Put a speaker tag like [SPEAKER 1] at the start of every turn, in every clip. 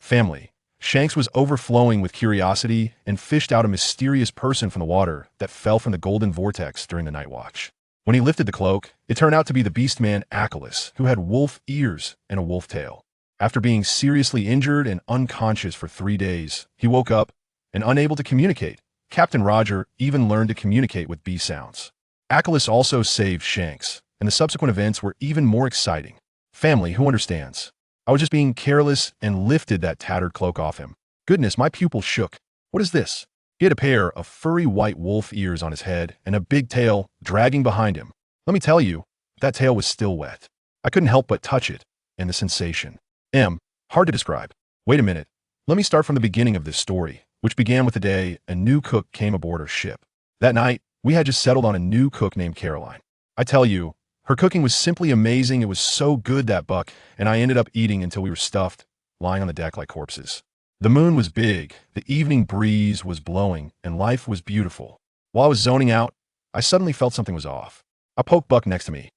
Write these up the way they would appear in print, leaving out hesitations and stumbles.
[SPEAKER 1] Family. Shanks was overflowing with curiosity and fished out a mysterious person from the water that fell from the golden vortex during the night watch. When he lifted the cloak, it turned out to be the beast man Achilles, who had wolf ears and a wolf tail. After being seriously injured and unconscious for 3 days, he woke up and, unable to communicate, Captain Roger even learned to communicate with bee sounds. Achilles also saved Shanks, and the subsequent events were even more exciting. Family, who understands? I was just being careless and lifted that tattered cloak off him. Goodness, my pupils shook. What is this? He had a pair of furry white wolf ears on his head and a big tail dragging behind him. Let me tell you, that tail was still wet. I couldn't help but touch it, and the sensation. Hard to describe. Wait a minute. Let me start from the beginning of this story, which began with the day a new cook came aboard our ship. That night, we had just settled on a new cook named Caroline. I tell you, her cooking was simply amazing. It was so good, that Buck and I ended up eating until we were stuffed, lying on the deck like corpses. The moon was big, the evening breeze was blowing, and life was beautiful. While I was zoning out, I suddenly felt something was off. I poked Buck next to me.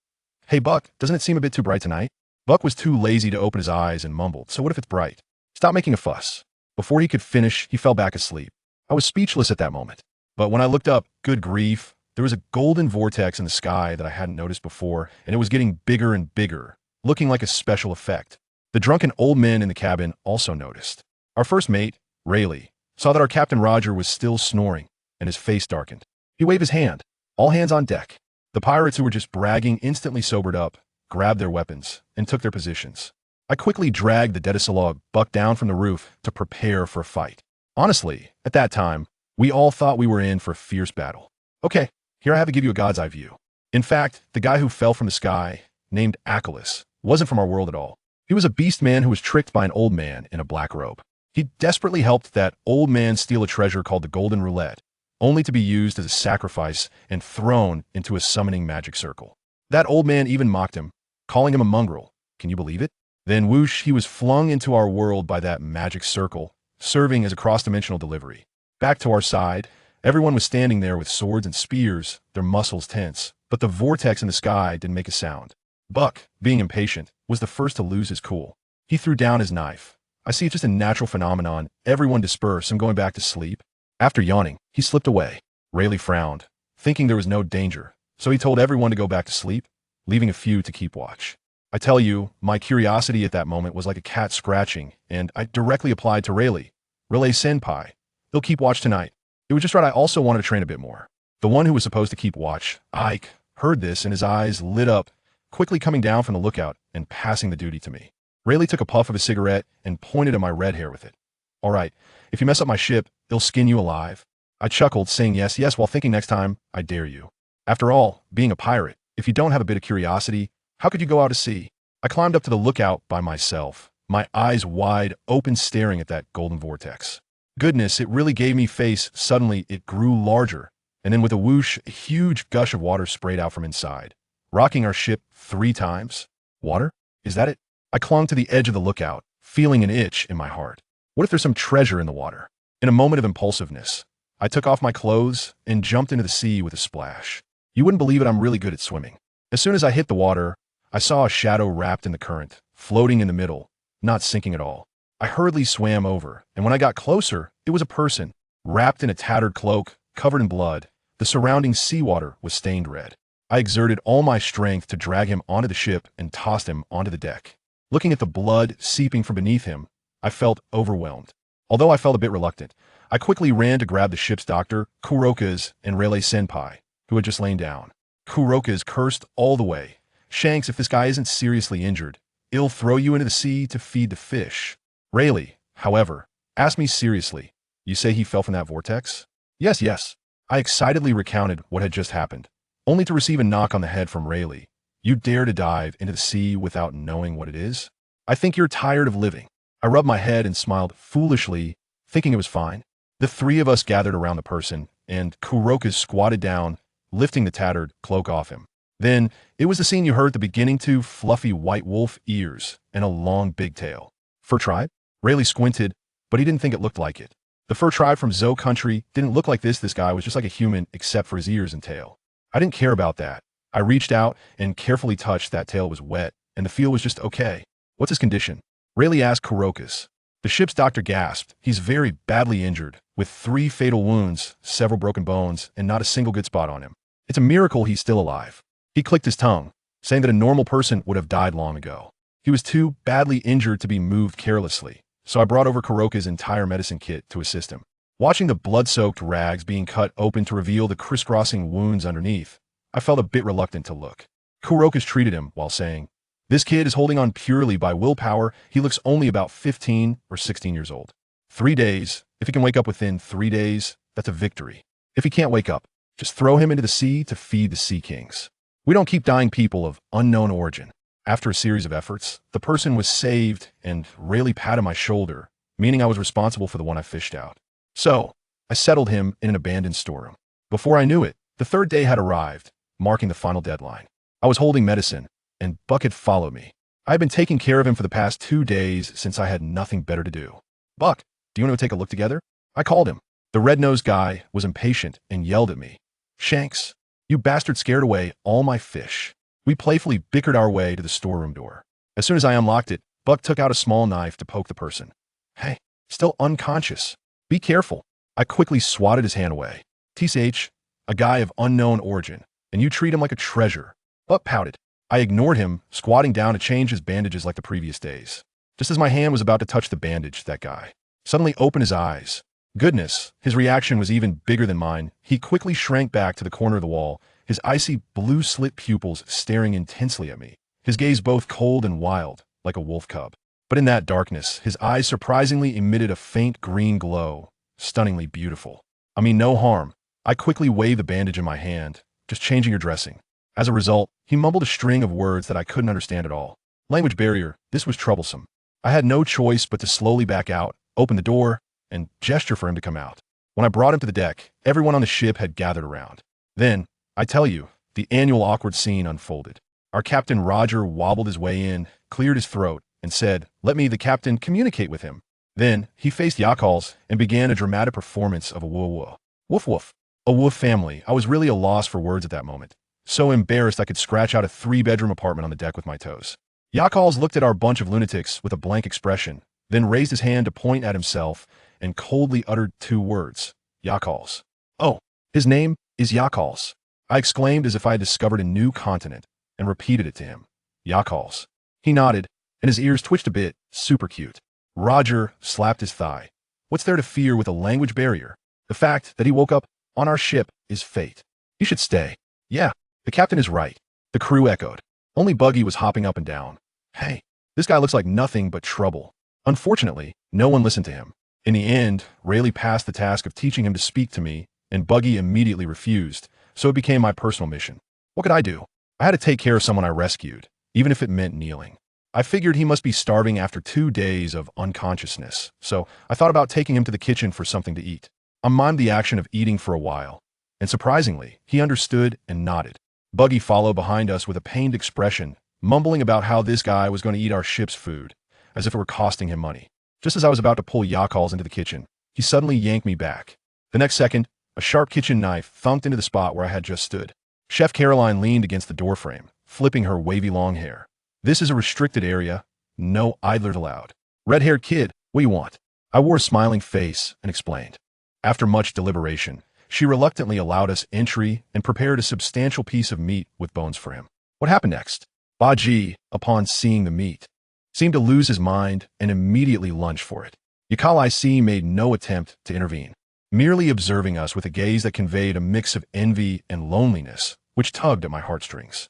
[SPEAKER 1] Hey Buck, doesn't it seem a bit too bright tonight? Buck was too lazy to open his eyes and mumbled, so what if it's bright? Stop making a fuss. Before he could finish, he fell back asleep. I was speechless at that moment. But when I looked up, good grief, there was a golden vortex in the sky that I hadn't noticed before, and it was getting bigger and bigger, looking like a special effect. The drunken old men in the cabin also noticed. Our first mate, Rayleigh, saw that our Captain Roger was still snoring, and his face darkened. He waved his hand. All hands on deck. The pirates who were just bragging instantly sobered up, grabbed their weapons, and took their positions. I quickly dragged the Dedisalog Buck down from the roof to prepare for a fight. Honestly, at that time, we all thought we were in for a fierce battle. Okay, here I have to give you a god's eye view. In fact, the guy who fell from the sky, named Achilles, wasn't from our world at all. He was a beast man who was tricked by an old man in a black robe. He desperately helped that old man steal a treasure called the Golden Roulette, only to be used as a sacrifice and thrown into a summoning magic circle. That old man even mocked him, calling him a mongrel. Can you believe it? Then whoosh, he was flung into our world by that magic circle, serving as a cross-dimensional delivery. Back to our side, everyone was standing there with swords and spears, their muscles tense, but the vortex in the sky didn't make a sound. Buck, being impatient, was the first to lose his cool. He threw down his knife. I see it's just a natural phenomenon. Everyone disperse. I'm going back to sleep. After yawning, he slipped away. Rayleigh frowned, thinking there was no danger, so he told everyone to go back to sleep, leaving a few to keep watch. I tell you, my curiosity at that moment was like a cat scratching, and I directly applied to Rayleigh. Senpai, he'll keep watch tonight. It was just right, I also wanted to train a bit more. The one who was supposed to keep watch, Ike, heard this and his eyes lit up, quickly coming down from the lookout and passing the duty to me. Rayleigh took a puff of his cigarette and pointed at my red hair with it. All right, if you mess up my ship, they'll skin you alive. I chuckled, saying yes, yes, while thinking next time, I dare you. After all, being a pirate, if you don't have a bit of curiosity, how could you go out to sea? I climbed up to the lookout by myself, my eyes wide open staring at that golden vortex. Goodness, it really gave me face. Suddenly, it grew larger, and then with a whoosh, a huge gush of water sprayed out from inside, rocking our ship 3 times. Water? Is that it? I clung to the edge of the lookout, feeling an itch in my heart. What if there's some treasure in the water? In a moment of impulsiveness, I took off my clothes and jumped into the sea with a splash. You wouldn't believe it, I'm really good at swimming. As soon as I hit the water, I saw a shadow wrapped in the current, floating in the middle, not sinking at all. I hurriedly swam over, and when I got closer, it was a person, wrapped in a tattered cloak, covered in blood. The surrounding seawater was stained red. I exerted all my strength to drag him onto the ship and tossed him onto the deck. Looking at the blood seeping from beneath him, I felt overwhelmed. Although I felt a bit reluctant, I quickly ran to grab the ship's doctor, Kuroka's, and Rayleigh Senpai, who had just lain down. Kuroka's cursed all the way. Shanks, if this guy isn't seriously injured, he'll throw you into the sea to feed the fish. Rayleigh, however, asked me seriously, you say he fell from that vortex? Yes, yes. I excitedly recounted what had just happened, only to receive a knock on the head from Rayleigh. You dare to dive into the sea without knowing what it is? I think you're tired of living. I rubbed my head and smiled foolishly, thinking it was fine. The 3 of us gathered around the person, and Kuroka squatted down, lifting the tattered cloak off him. Then, it was the scene you heard at the beginning: 2 fluffy white wolf ears and a long big tail. Fur tribe? Rayleigh squinted, but he didn't think it looked like it. The fur tribe from Zoe country didn't look like this. This guy was just like a human except for his ears and tail. I didn't care about that. I reached out and carefully touched that tail. It was wet, and the feel was just okay. What's his condition? Rayleigh asked Kurokas. The ship's doctor gasped. He's very badly injured, with 3 fatal wounds, several broken bones, and not a single good spot on him. It's a miracle he's still alive. He clicked his tongue, saying that a normal person would have died long ago. He was too badly injured to be moved carelessly, so I brought over Kuroka's entire medicine kit to assist him. Watching the blood-soaked rags being cut open to reveal the crisscrossing wounds underneath, I felt a bit reluctant to look. Kuroka's treated him while saying, "This kid is holding on purely by willpower. He looks only about 15 or 16 years old. 3 days. If he can wake up within 3 days, that's a victory. If he can't wake up, just throw him into the sea to feed the sea kings. We don't keep dying people of unknown origin." After a series of efforts, the person was saved and Rayleigh patted my shoulder, meaning I was responsible for the one I fished out. So, I settled him in an abandoned storeroom. Before I knew it, the 3rd day had arrived, marking the final deadline. I was holding medicine, and Buck had followed me. I had been taking care of him for the past 2 days since I had nothing better to do. "Buck, do you want to take a look together?" I called him. The red-nosed guy was impatient and yelled at me. "Shanks, you bastard scared away all my fish." We playfully bickered our way to the storeroom door. As soon as I unlocked it, Buck took out a small knife to poke the person. "Hey, still unconscious. Be careful." I quickly swatted his hand away. "TCH, a guy of unknown origin, and you treat him like a treasure." Buck pouted. I ignored him, squatting down to change his bandages like the previous days. Just as my hand was about to touch the bandage, that guy suddenly opened his eyes. Goodness, his reaction was even bigger than mine. He quickly shrank back to the corner of the wall, his icy blue slit pupils staring intensely at me, his gaze both cold and wild, like a wolf cub. But in that darkness, his eyes surprisingly emitted a faint green glow, stunningly beautiful. "I mean no harm." I quickly waved the bandage in my hand, "Just changing your dressing." As a result, he mumbled a string of words that I couldn't understand at all. Language barrier, this was troublesome. I had no choice but to slowly back out, open the door, and gesture for him to come out. When I brought him to the deck, everyone on the ship had gathered around. Then, I tell you, the annual awkward scene unfolded. Our captain Roger wobbled his way in, cleared his throat, and said, "Let me, the captain, communicate with him." Then, he faced Yakals and began a dramatic performance of a woo-woo. Woof woof. A woof family. I was really a loss for words at that moment. So embarrassed I could scratch out a 3-bedroom apartment on the deck with my toes. Yakals looked at our bunch of lunatics with a blank expression, then raised his hand to point at himself and coldly uttered 2 words. "Yakals." "Oh, his name is Yakals," I exclaimed as if I had discovered a new continent, and repeated it to him. "Yakals." He nodded, and his ears twitched a bit. Super cute. Roger slapped his thigh. "What's there to fear with a language barrier? The fact that he woke up on our ship is fate. You should stay." "Yeah, the captain is right," the crew echoed. Only Buggy was hopping up and down. "Hey, this guy looks like nothing but trouble." Unfortunately, no one listened to him. In the end, Rayleigh passed the task of teaching him to speak to me, and Buggy immediately refused, so it became my personal mission. What could I do? I had to take care of someone I rescued, even if it meant kneeling. I figured he must be starving after 2 days of unconsciousness, so I thought about taking him to the kitchen for something to eat. I mimed the action of eating for a while, and surprisingly, he understood and nodded. Buggy followed behind us with a pained expression, mumbling about how this guy was going to eat our ship's food, as if it were costing him money. Just as I was about to pull Yakals into the kitchen, he suddenly yanked me back. The next second, a sharp kitchen knife thumped into the spot where I had just stood. Chef Caroline leaned against the doorframe, flipping her wavy long hair. "This is a restricted area. No idlers allowed." "Red-haired kid, what do you want?" I wore a smiling face and explained. After much deliberation, she reluctantly allowed us entry and prepared a substantial piece of meat with bones for him. What happened next? Baji, upon seeing the meat, seemed to lose his mind and immediately lunged for it. Yakal IC made no attempt to intervene, merely observing us with a gaze that conveyed a mix of envy and loneliness, which tugged at my heartstrings.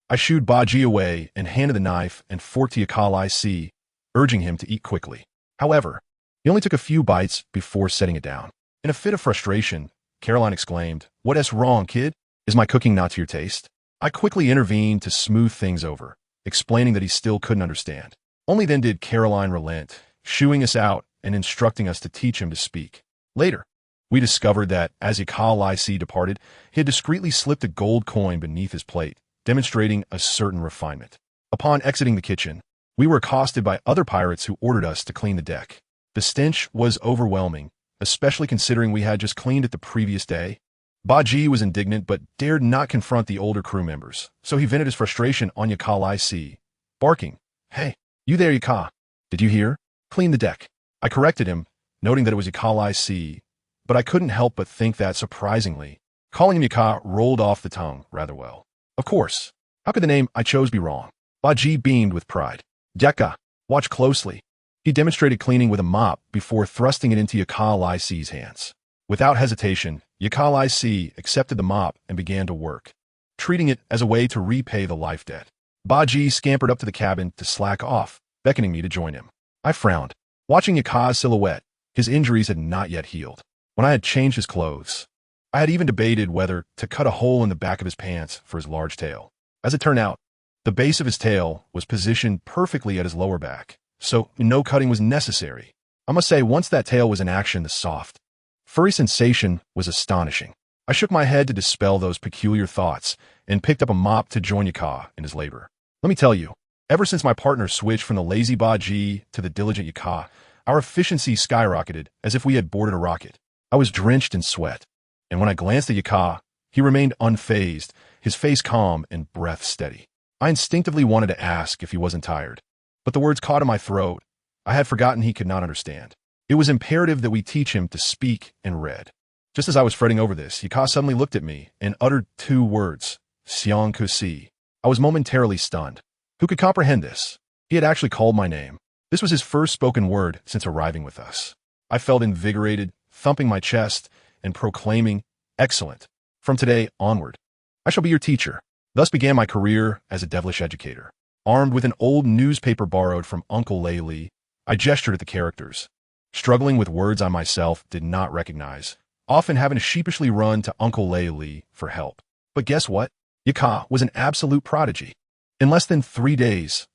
[SPEAKER 1] I shooed Baji away and handed the knife and fork to Yakal IC, urging him to eat quickly. However, he only took a few bites before setting it down. In a fit of frustration, Caroline exclaimed, "What's wrong, kid? Is my cooking not to your taste?" I quickly intervened to smooth things over, explaining that he still couldn't understand. Only then did Caroline relent, shooing us out and instructing us to teach him to speak. Later, we discovered that, as Yakal IC departed, he had discreetly slipped a gold coin beneath his plate, demonstrating a certain refinement. Upon exiting the kitchen, we were accosted by other pirates who ordered us to clean the deck. The stench was overwhelming, especially considering we had just cleaned it the previous day. Baji was indignant but dared not confront the older crew members, so he vented his frustration on Yakal IC, barking, "Hey, you there, Yaka? Did you hear? Clean the deck." I corrected him, noting that it was Yakalai C, but I couldn't help but think that, surprisingly, calling him Yaka rolled off the tongue rather well. Of course. How could the name I chose be wrong? Baji beamed with pride. Yaka, watch closely. He demonstrated cleaning with a mop before thrusting it into Yakalai C's hands. Without hesitation, Yakalai C accepted the mop and began to work, treating it as a way to repay the life debt. Baji scampered up to the cabin to slack off, beckoning me to join him. I frowned, watching Yaka's silhouette. His injuries had not yet healed. When I had changed his clothes, I had even debated whether to cut a hole in the back of his pants for his large tail. As it turned out, the base of his tail was positioned perfectly at his lower back, so no cutting was necessary. I must say, once that tail was in action, the soft, furry sensation was astonishing. I shook my head to dispel those peculiar thoughts and picked up a mop to join Yaka in his labor. Let me tell you, ever since my partner switched from the lazy Baji to the diligent Yaka, our efficiency skyrocketed as if we had boarded a rocket. I was drenched in sweat, and when I glanced at Yaka, he remained unfazed, his face calm and breath steady. I instinctively wanted to ask if he wasn't tired, but the words caught in my throat. I had forgotten he could not understand. It was imperative that we teach him to speak and read. Just as I was fretting over this, Yaka suddenly looked at me and uttered 2 words, Xiang Kusi. I was momentarily stunned. Who could comprehend this? He had actually called my name. This was his first spoken word since arriving with us. I felt invigorated, thumping my chest and proclaiming, excellent. From today onward, I shall be your teacher. Thus began my career as a devilish educator. Armed with an old newspaper borrowed from Uncle Lei, I gestured at the characters, struggling with words I myself did not recognize, often having to sheepishly run to Uncle Lei for help. But guess what? Yaka was an absolute prodigy. In less than 3 days,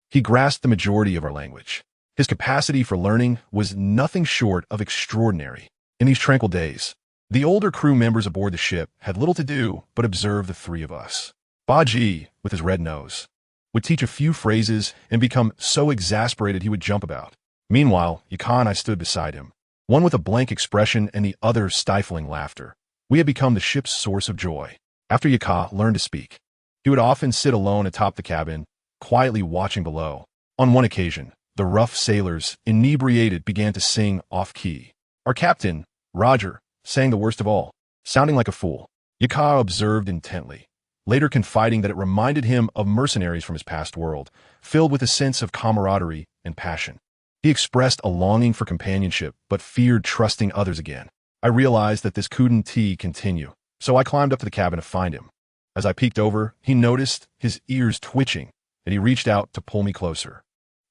[SPEAKER 1] he grasped the majority of our language. His capacity for learning was nothing short of extraordinary. In these tranquil days, the older crew members aboard the ship had little to do but observe the 3 of us. Baji, with his red nose, would teach a few phrases and become so exasperated he would jump about. Meanwhile, Yaka and I stood beside him, one with a blank expression and the other stifling laughter. We had become the ship's source of joy. After Yaka learned to speak, he would often sit alone atop the cabin, quietly watching below. On one occasion, the rough sailors, inebriated, began to sing off-key. Our captain, Roger, sang the worst of all, sounding like a fool. Yaka observed intently, later confiding that it reminded him of mercenaries from his past world, filled with a sense of camaraderie and passion. He expressed a longing for companionship, but feared trusting others again. I realized that this couldn't continue, so I climbed up to the cabin to find him. As I peeked over, he noticed his ears twitching, and he reached out to pull me closer.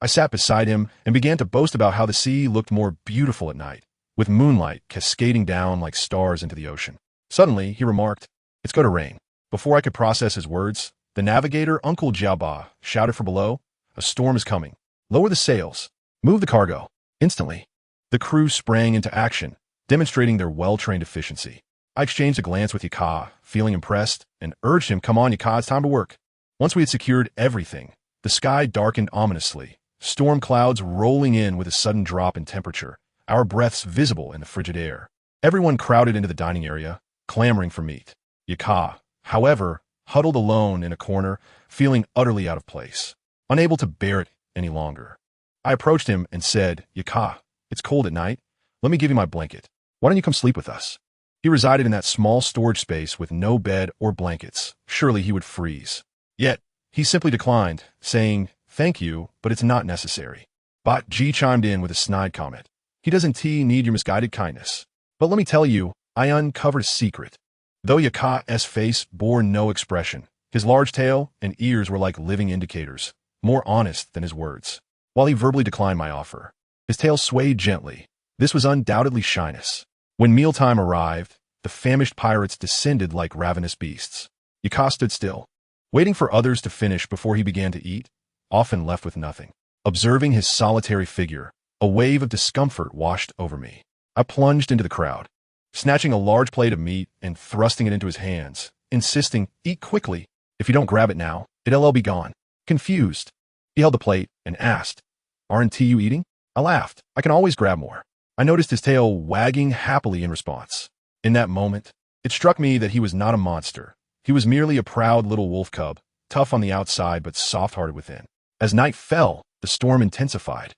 [SPEAKER 1] I sat beside him and began to boast about how the sea looked more beautiful at night, with moonlight cascading down like stars into the ocean. Suddenly, he remarked, "It's going to rain." Before I could process his words, the navigator, Uncle Jiaba, shouted from below, "A storm is coming. Lower the sails. Move the cargo." Instantly, the crew sprang into action, demonstrating their well-trained efficiency. I exchanged a glance with Yaka, feeling impressed, and urged him, "Come on, Yaka, it's time to work." Once we had secured everything, the sky darkened ominously, storm clouds rolling in with a sudden drop in temperature, our breaths visible in the frigid air. Everyone crowded into the dining area, clamoring for meat. Yaka, however, huddled alone in a corner, feeling utterly out of place, unable to bear it any longer. I approached him and said, "Yaka, it's cold at night. Let me give you my blanket. Why don't you come sleep with us?" He resided in that small storage space with no bed or blankets. Surely he would freeze. Yet, he simply declined, saying, "Thank you, but it's not necessary." Bot G chimed in with a snide comment. "He doesn't need your misguided kindness. But let me tell you, I uncovered a secret." Though Yaka's face bore no expression, his large tail and ears were like living indicators, more honest than his words. While he verbally declined my offer, his tail swayed gently. This was undoubtedly shyness. When mealtime arrived, the famished pirates descended like ravenous beasts. Yaka stood still, waiting for others to finish before he began to eat, often left with nothing. Observing his solitary figure, a wave of discomfort washed over me. I plunged into the crowd, snatching a large plate of meat and thrusting it into his hands, insisting, "Eat quickly. If you don't grab it now, it'll be gone." Confused, he held the plate and asked, "Aren't you eating?" I laughed. "I can always grab more." I noticed his tail wagging happily in response. In that moment, it struck me that he was not a monster. He was merely a proud little wolf cub, tough on the outside but soft-hearted within. As night fell, the storm intensified.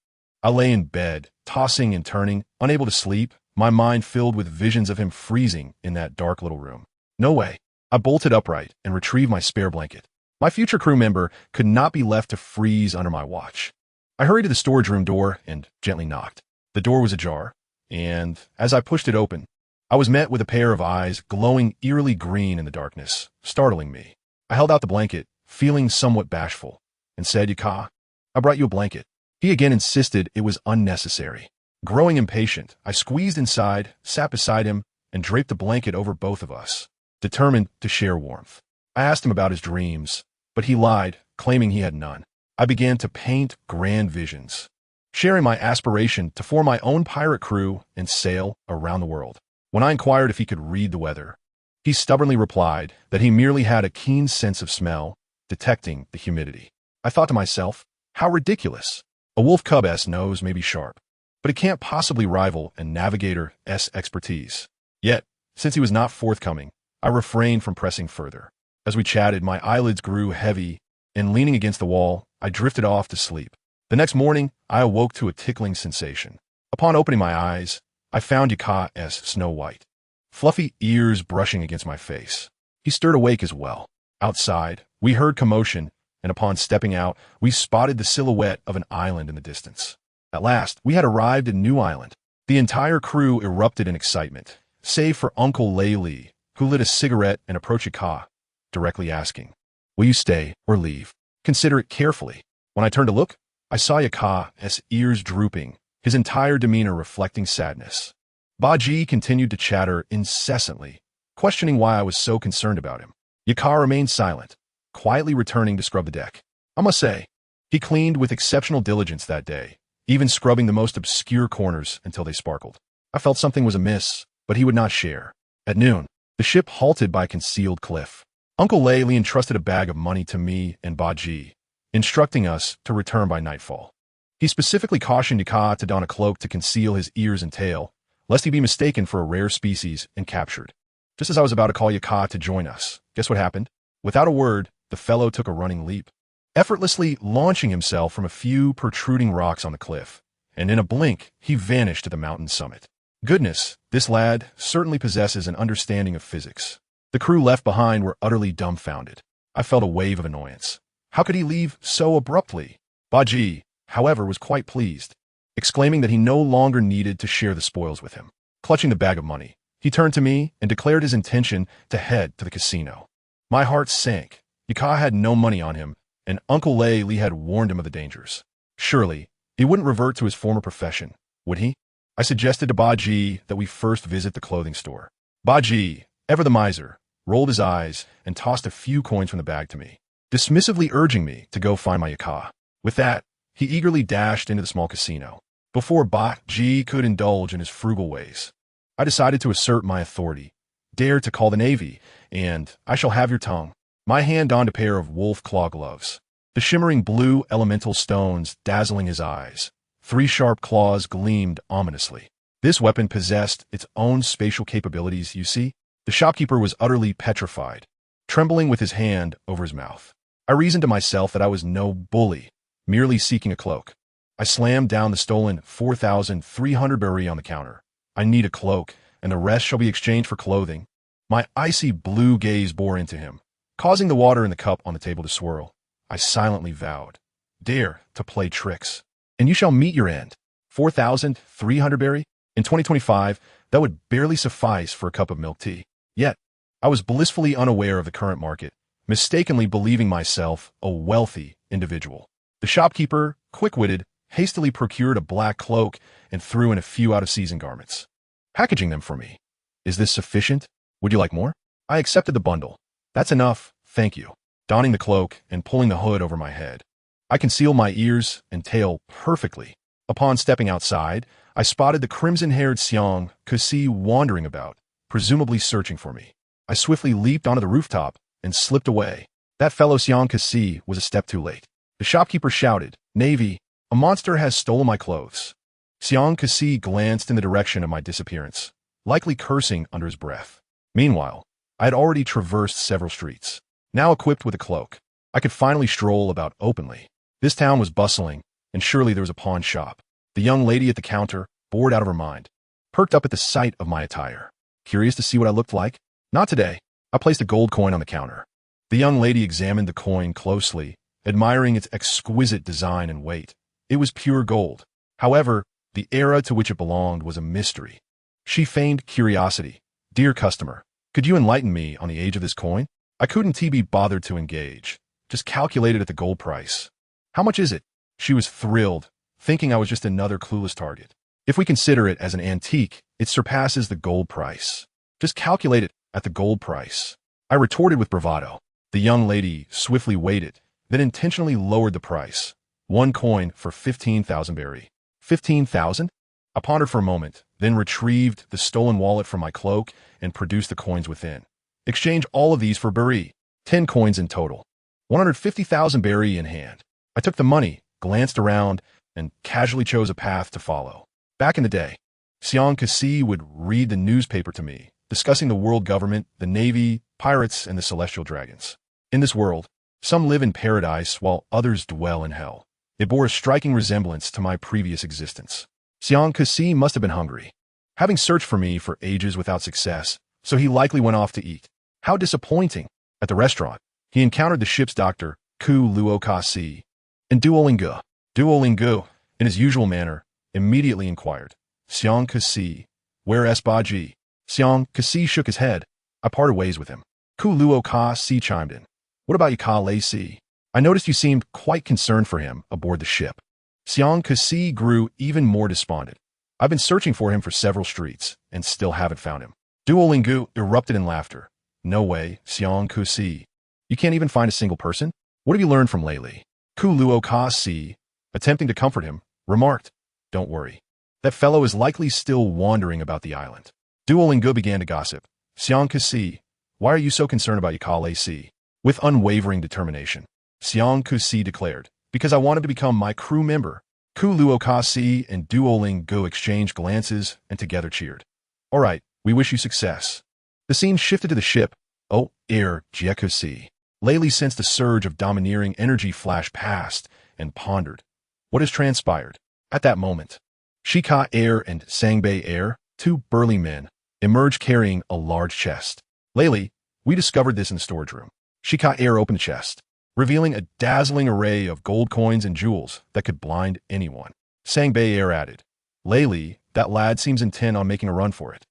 [SPEAKER 1] I lay in bed, tossing and turning, unable to sleep, my mind filled with visions of him freezing in that dark little room. No way. I bolted upright and retrieved my spare blanket. My future crew member could not be left to freeze under my watch. I hurried to the storage room door and gently knocked. The door was ajar, and as I pushed it open, I was met with a pair of eyes glowing eerily green in the darkness, startling me. I held out the blanket, feeling somewhat bashful, and said, "Yaka, I brought you a blanket." He again insisted it was unnecessary. Growing impatient, I squeezed inside, sat beside him, and draped a blanket over both of us, determined to share warmth. I asked him about his dreams, but he lied, claiming he had none. I began to paint grand visions, sharing my aspiration to form my own pirate crew and sail around the world. When I inquired if he could read the weather, he stubbornly replied that he merely had a keen sense of smell, detecting the humidity. I thought to myself, how ridiculous. A wolf cub's nose may be sharp, but it can't possibly rival a navigator's expertise. Yet, since he was not forthcoming, I refrained from pressing further. As we chatted, my eyelids grew heavy, and leaning against the wall, I drifted off to sleep. The next morning, I awoke to a tickling sensation. Upon opening my eyes, I found Yaka as Snow White, fluffy ears brushing against my face. He stirred awake as well. Outside, we heard commotion, and upon stepping out, we spotted the silhouette of an island in the distance. At last, we had arrived at New Island. The entire crew erupted in excitement, save for Uncle Laylee, who lit a cigarette and approached Yaka, directly asking, "Will you stay or leave? Consider it carefully." When I turned to look, I saw Yaka's ears drooping, his entire demeanor reflecting sadness. Baji continued to chatter incessantly, questioning why I was so concerned about him. Yaka remained silent, quietly returning to scrub the deck. I must say, he cleaned with exceptional diligence that day, even scrubbing the most obscure corners until they sparkled. I felt something was amiss, but he would not share. At noon, the ship halted by a concealed cliff. Uncle Laylee entrusted a bag of money to me and Baji, instructing us to return by nightfall. He specifically cautioned Yaka to don a cloak to conceal his ears and tail, lest he be mistaken for a rare species and captured. Just as I was about to call Yaka to join us, guess what happened? Without a word, the fellow took a running leap, effortlessly launching himself from a few protruding rocks on the cliff, and in a blink, he vanished at the mountain's summit. Goodness, this lad certainly possesses an understanding of physics. The crew left behind were utterly dumbfounded. I felt a wave of annoyance. How could he leave so abruptly? Baji, however, was quite pleased, exclaiming that he no longer needed to share the spoils with him. Clutching the bag of money, he turned to me and declared his intention to head to the casino. My heart sank. Yaka had no money on him, and Uncle Laylee had warned him of the dangers. Surely, he wouldn't revert to his former profession, would he? I suggested to Baji that we first visit the clothing store. Baji, ever the miser, rolled his eyes and tossed a few coins from the bag to me, dismissively urging me to go find my Yaka. With that, he eagerly dashed into the small casino. Before Baji could indulge in his frugal ways, I decided to assert my authority, dare to call the Navy, and I shall have your tongue. My hand donned a pair of wolf claw gloves, the shimmering blue elemental stones dazzling his eyes. 3 sharp claws gleamed ominously. This weapon possessed its own spatial capabilities, you see? The shopkeeper was utterly petrified, trembling with his hand over his mouth. I reasoned to myself that I was no bully, merely seeking a cloak. I slammed down the stolen 4,300 berry on the counter. I need a cloak, and the rest shall be exchanged for clothing. My icy blue gaze bore into him, causing the water in the cup on the table to swirl. I silently vowed, "Dare to play tricks, and you shall meet your end." 4,300 berry? In 2025, that would barely suffice for a cup of milk tea. Yet, I was blissfully unaware of the current market, mistakenly believing myself a wealthy individual. The shopkeeper, quick-witted, hastily procured a black cloak and threw in a few out-of-season garments, packaging them for me. "Is this sufficient? Would you like more?" I accepted the bundle. "That's enough, thank you." Donning the cloak and pulling the hood over my head, I concealed my ears and tail perfectly. Upon stepping outside, I spotted the crimson-haired Xiang Kasi wandering about, presumably searching for me. I swiftly leaped onto the rooftop and slipped away. That fellow Xiang Kasi was a step too late. The shopkeeper shouted, "Navy, a monster has stolen my clothes." Xiang Kasi glanced in the direction of my disappearance, likely cursing under his breath. Meanwhile, I had already traversed several streets. Now equipped with a cloak, I could finally stroll about openly. This town was bustling, and surely there was a pawn shop. The young lady at the counter, bored out of her mind, perked up at the sight of my attire. Curious to see what I looked like? Not today. I placed a gold coin on the counter. The young lady examined the coin closely, admiring its exquisite design and weight. It was pure gold. However, the era to which it belonged was a mystery. She feigned curiosity. Dear customer, could you enlighten me on the age of this coin? I couldn't be bothered to engage. Just calculated at the gold price. How much is it? She was thrilled, thinking I was just another clueless target. If we consider it as an antique, it surpasses the gold price. Just calculate it at the gold price. I retorted with bravado. The young lady swiftly weighed it, then intentionally lowered the price. One coin for 15,000 berry. 15,000? I pondered for a moment, then retrieved the stolen wallet from my cloak and produced the coins within. Exchange all of these for berry. 10 coins in total. 150,000 berry in hand. I took the money, glanced around, and casually chose a path to follow. Back in the day, Xiang Kasi would read the newspaper to me, discussing the world government, the navy, pirates, and the celestial dragons. In this world, some live in paradise while others dwell in hell. It bore a striking resemblance to my previous existence. Xiang Kasi must have been hungry, having searched for me for ages without success, so he likely went off to eat. How disappointing! At the restaurant, he encountered the ship's doctor, Ku Luo Kasi, and Duolingo. Duolingo, in his usual manner, immediately inquired, Xiang Kasi, where is Baji? Xiang Kasi shook his head. I parted ways with him. Ku Luo Kasi chimed in. What about Yika Lei Si? I noticed you seemed quite concerned for him aboard the ship. Xiang Kasi grew even more despondent. I've been searching for him for several streets, and still haven't found him. Duolingo erupted in laughter. No way, Xiang Kasi. You can't even find a single person? What have you learned from lately? Ku Luo Kasi, attempting to comfort him, remarked, Don't worry. That fellow is likely still wandering about the island. Duolingo began to gossip. Xiang Kasi, why are you so concerned about Yika Lei Si? With unwavering determination, Xiang Kasi declared, because I wanted to become my crew member. Ku Luo Kasi and Duolingo exchanged glances and together cheered. All right, we wish you success. The scene shifted to the ship. Oh, Air Jiekusi. Layli sensed a surge of domineering energy flash past and pondered. What has transpired? At that moment, Shika Air and Sangbei Air, two burly men, emerged carrying a large chest. Layli, we discovered this in the storage room. Shika Air opened the chest, revealing a dazzling array of gold coins and jewels that could blind anyone. Sangbei Air added, Layli, that lad seems intent on making a run for it.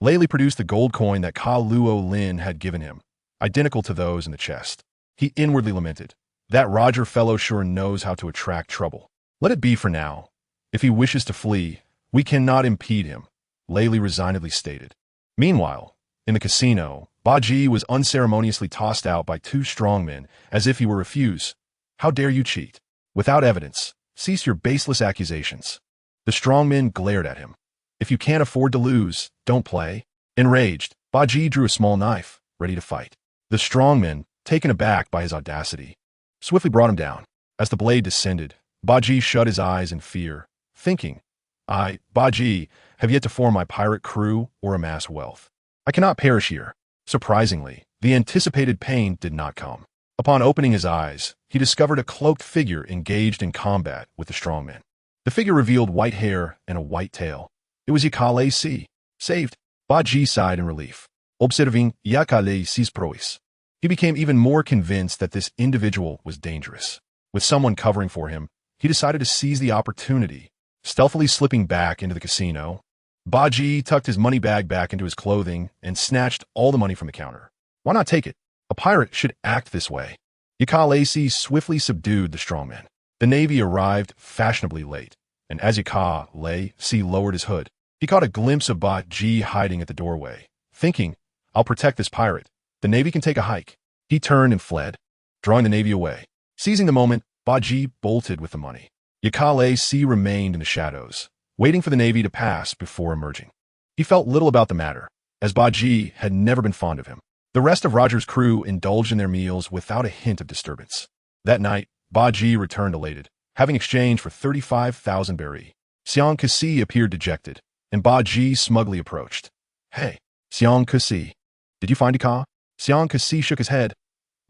[SPEAKER 1] Layli produced the gold coin that Ka Luo Lin had given him, identical to those in the chest. He inwardly lamented, that Roger fellow sure knows how to attract trouble. Let it be for now. If he wishes to flee, we cannot impede him, Layli resignedly stated. Meanwhile, in the casino, Baji was unceremoniously tossed out by two strongmen as if he were refused. How dare you cheat? Without evidence, cease your baseless accusations. The strongmen glared at him. If you can't afford to lose, don't play. Enraged, Baji drew a small knife, ready to fight. The strongman, taken aback by his audacity, swiftly brought him down. As the blade descended, Baji shut his eyes in fear, thinking, I, Baji, have yet to form my pirate crew or amass wealth. I cannot perish here. Surprisingly, the anticipated pain did not come. Upon opening his eyes, he discovered a cloaked figure engaged in combat with the strongman. The figure revealed white hair and a white tail. It was Yika Lei Si. Saved, Baji sighed in relief. Observing Yika Lei Si's prowess, he became even more convinced that this individual was dangerous. With someone covering for him, he decided to seize the opportunity. Stealthily slipping back into the casino, Baji tucked his money bag back into his clothing and snatched all the money from the counter. Why not take it? A pirate should act this way. Yika Lei Si swiftly subdued the strongman. The navy arrived fashionably late, and as Yika Lei Si lowered his hood, he caught a glimpse of Baji hiding at the doorway. Thinking, I'll protect this pirate. The navy can take a hike. He turned and fled, drawing the navy away. Seizing the moment, Baji bolted with the money. Yika Lei Si remained in the shadows, waiting for the navy to pass before emerging. He felt little about the matter, as Baji had never been fond of him. The rest of Roger's crew indulged in their meals without a hint of disturbance. That night, Baji returned elated, having exchanged for 35,000 berry. Xiang Kasi appeared dejected, and Baji smugly approached. Hey, Xiang Kasi, did you find Yika? Xiang Kasi shook his head.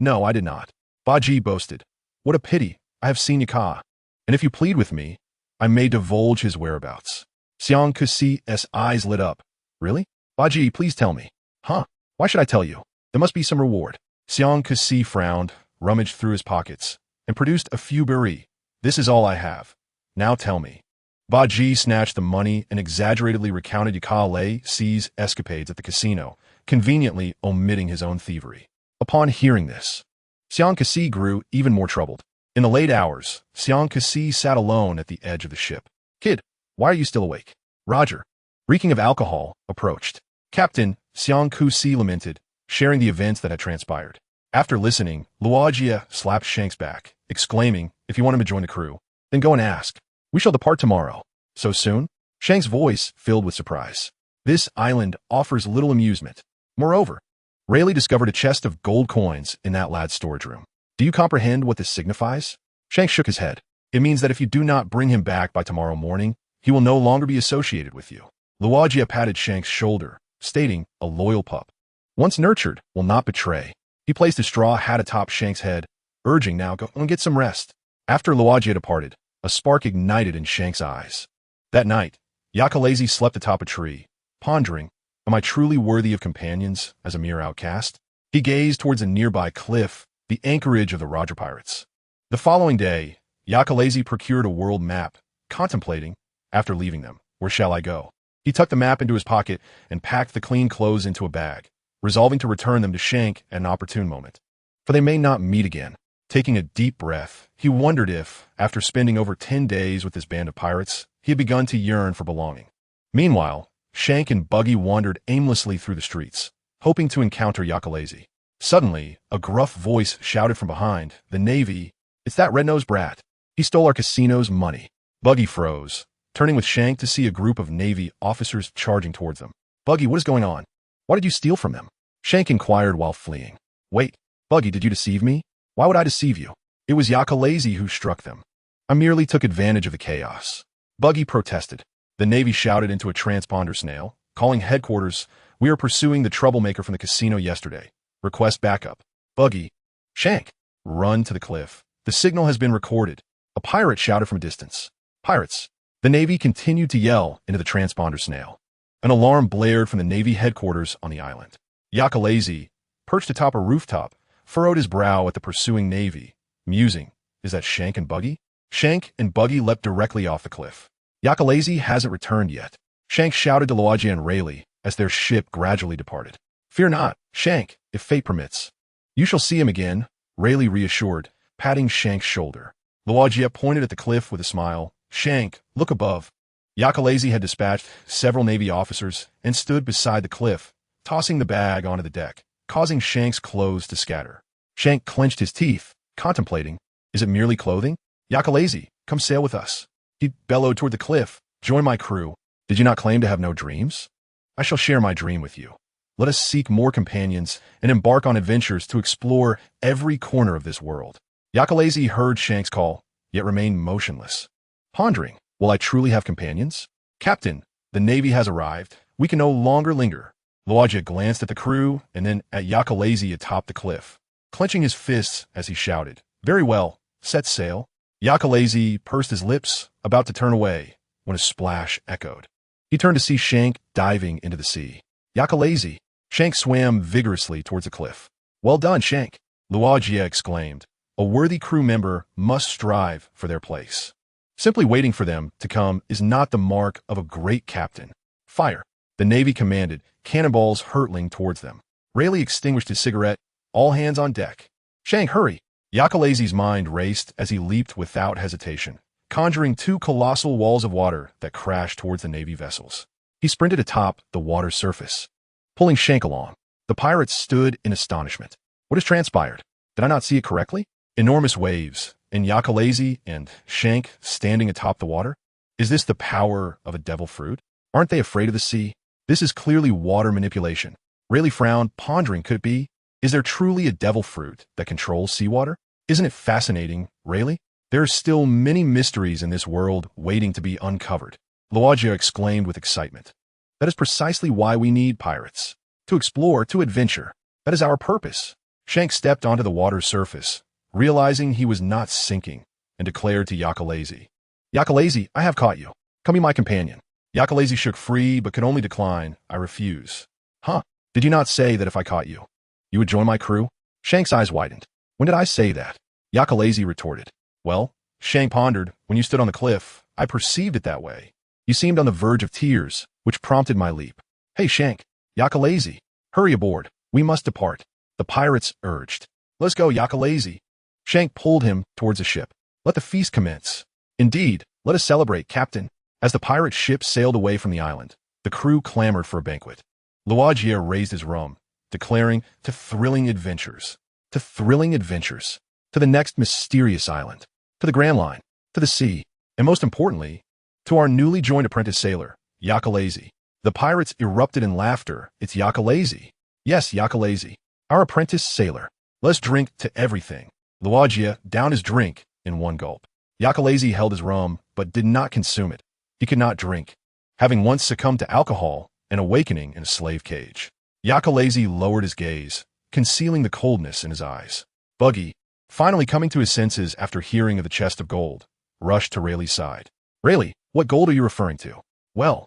[SPEAKER 1] No, I did not. Baji boasted. What a pity, I have seen Yika. And if you plead with me, I may divulge his whereabouts. Xiang Kusi's eyes lit up. Really? Baji, please tell me. Huh? Why should I tell you? There must be some reward. Xiang Kusi frowned, rummaged through his pockets, and produced a few beri. This is all I have. Now tell me. Baji snatched the money and exaggeratedly recounted Yakale's escapades at the casino, conveniently omitting his own thievery. Upon hearing this, Xiang Kusi grew even more troubled. In the late hours, Xiang Kusi sat alone at the edge of the ship. Kid, why are you still awake? Roger, reeking of alcohol, approached. Captain, Xiang Kusi lamented, sharing the events that had transpired. After listening, Luogia slapped Shank's back, exclaiming, if you want him to join the crew, then go and ask. We shall depart tomorrow. So soon? Shank's voice filled with surprise. This island offers little amusement. Moreover, Rayleigh discovered a chest of gold coins in that lad's storage room. Do you comprehend what this signifies? Shank shook his head. It means that if you do not bring him back by tomorrow morning, he will no longer be associated with you. Luogia patted Shank's shoulder, stating, a loyal pup. Once nurtured, will not betray. He placed his straw hat atop Shank's head, urging now go and get some rest. After Luogia departed, a spark ignited in Shank's eyes. That night, Yakalazi slept atop a tree, pondering, am I truly worthy of companions as a mere outcast? He gazed towards a nearby cliff, the anchorage of the Roger pirates. The following day, Yakalazi procured a world map, contemplating, after leaving them, where shall I go? He tucked the map into his pocket and packed the clean clothes into a bag, resolving to return them to Shank at an opportune moment. For they may not meet again. Taking a deep breath, he wondered if, after spending over 10 days with this band of pirates, he had begun to yearn for belonging. Meanwhile, Shank and Buggy wandered aimlessly through the streets, hoping to encounter Yakalazi. Suddenly, a gruff voice shouted from behind, the Navy, it's that red-nosed brat. He stole our casino's money. Buggy froze, turning with Shank to see a group of Navy officers charging towards them. Buggy, what is going on? Why did you steal from them? Shank inquired while fleeing. Wait, Buggy, did you deceive me? Why would I deceive you? It was Yakalazi who struck them. I merely took advantage of the chaos. Buggy protested. The Navy shouted into a transponder snail, calling headquarters, we are pursuing the troublemaker from the casino yesterday. Request backup. Buggy. Shank. Run to the cliff. The signal has been recorded. A pirate shouted from a distance. Pirates. The Navy continued to yell into the transponder snail. An alarm blared from the Navy headquarters on the island. Yakalazi, perched atop a rooftop, furrowed his brow at the pursuing Navy, musing, is that Shank and Buggy? Shank and Buggy leapt directly off the cliff. Yakalazi hasn't returned yet. Shank shouted to Luogia and Rayleigh as their ship gradually departed. Fear not, Shank, if fate permits. You shall see him again, Rayleigh reassured, patting Shank's shoulder. Luogia pointed at the cliff with a smile. Shank, look above. Yakalazi had dispatched several Navy officers and stood beside the cliff, tossing the bag onto the deck, causing Shank's clothes to scatter. Shank clenched his teeth, contemplating, is it merely clothing? Yakalazi, come sail with us. He bellowed toward the cliff, join my crew. Did you not claim to have no dreams? I shall share my dream with you. Let us seek more companions and embark on adventures to explore every corner of this world. Yakalazi heard Shank's call, yet remained motionless. Pondering, will I truly have companions? Captain, the Navy has arrived. We can no longer linger. Luogia glanced at the crew and then at Yakalazi atop the cliff, clenching his fists as he shouted, very well, set sail. Yakalazi pursed his lips, about to turn away, when a splash echoed. He turned to see Shank diving into the sea. Yakalazi. Shank swam vigorously towards the cliff. Well done, Shank, Luogia exclaimed. A worthy crew member must strive for their place. Simply waiting for them to come is not the mark of a great captain. Fire. The Navy commanded, cannonballs hurtling towards them. Rayleigh extinguished his cigarette. All hands on deck. Shank, hurry. Yakalazi's mind raced as he leaped without hesitation, conjuring two colossal walls of water that crashed towards the Navy vessels. He sprinted atop the water's surface, pulling Shank along. The pirates stood in astonishment. What has transpired? Did I not see it correctly? Enormous waves, and Yakalazi and Shank standing atop the water? Is this the power of a devil fruit? Aren't they afraid of the sea? This is clearly water manipulation. Rayleigh frowned, pondering, could it be? Is there truly a devil fruit that controls seawater? Isn't it fascinating, Rayleigh? There are still many mysteries in this world waiting to be uncovered. Luogia exclaimed with excitement. That is precisely why we need pirates. To explore, to adventure. That is our purpose. Shank stepped onto the water's surface, realizing he was not sinking, and declared to Yakalazi, Yakalazy, I have caught you. Come be my companion. Yakalazy shook free, but could only decline. I refuse. Huh? Did you not say that if I caught you, you would join my crew? Shank's eyes widened. When did I say that? Yakalazy retorted. Well, Shank pondered, when you stood on the cliff, I perceived it that way. You seemed on the verge of tears, which prompted my leap. Hey, Shank. Yakalazy. Hurry aboard. We must depart. The pirates urged. Let's go, Yakalazy. Shank pulled him towards the ship. Let the feast commence. Indeed, let us celebrate, Captain. As the pirate ship sailed away from the island, the crew clamored for a banquet. Luagia raised his rum, declaring, to thrilling adventures, to thrilling adventures, to the next mysterious island, to the Grand Line, to the sea, and most importantly, to our newly joined apprentice sailor, Yakalazy. The pirates erupted in laughter. It's Yakalazy. Yes, Yakalazy, our apprentice sailor. Let's drink to everything. Luagia downed his drink in one gulp. Yakalazy held his rum, but did not consume it. He could not drink, having once succumbed to alcohol and awakening in a slave cage. Yakalazy lowered his gaze, concealing the coldness in his eyes. Buggy, finally coming to his senses after hearing of the chest of gold, rushed to Rayleigh's side. Rayleigh, what gold are you referring to? Well,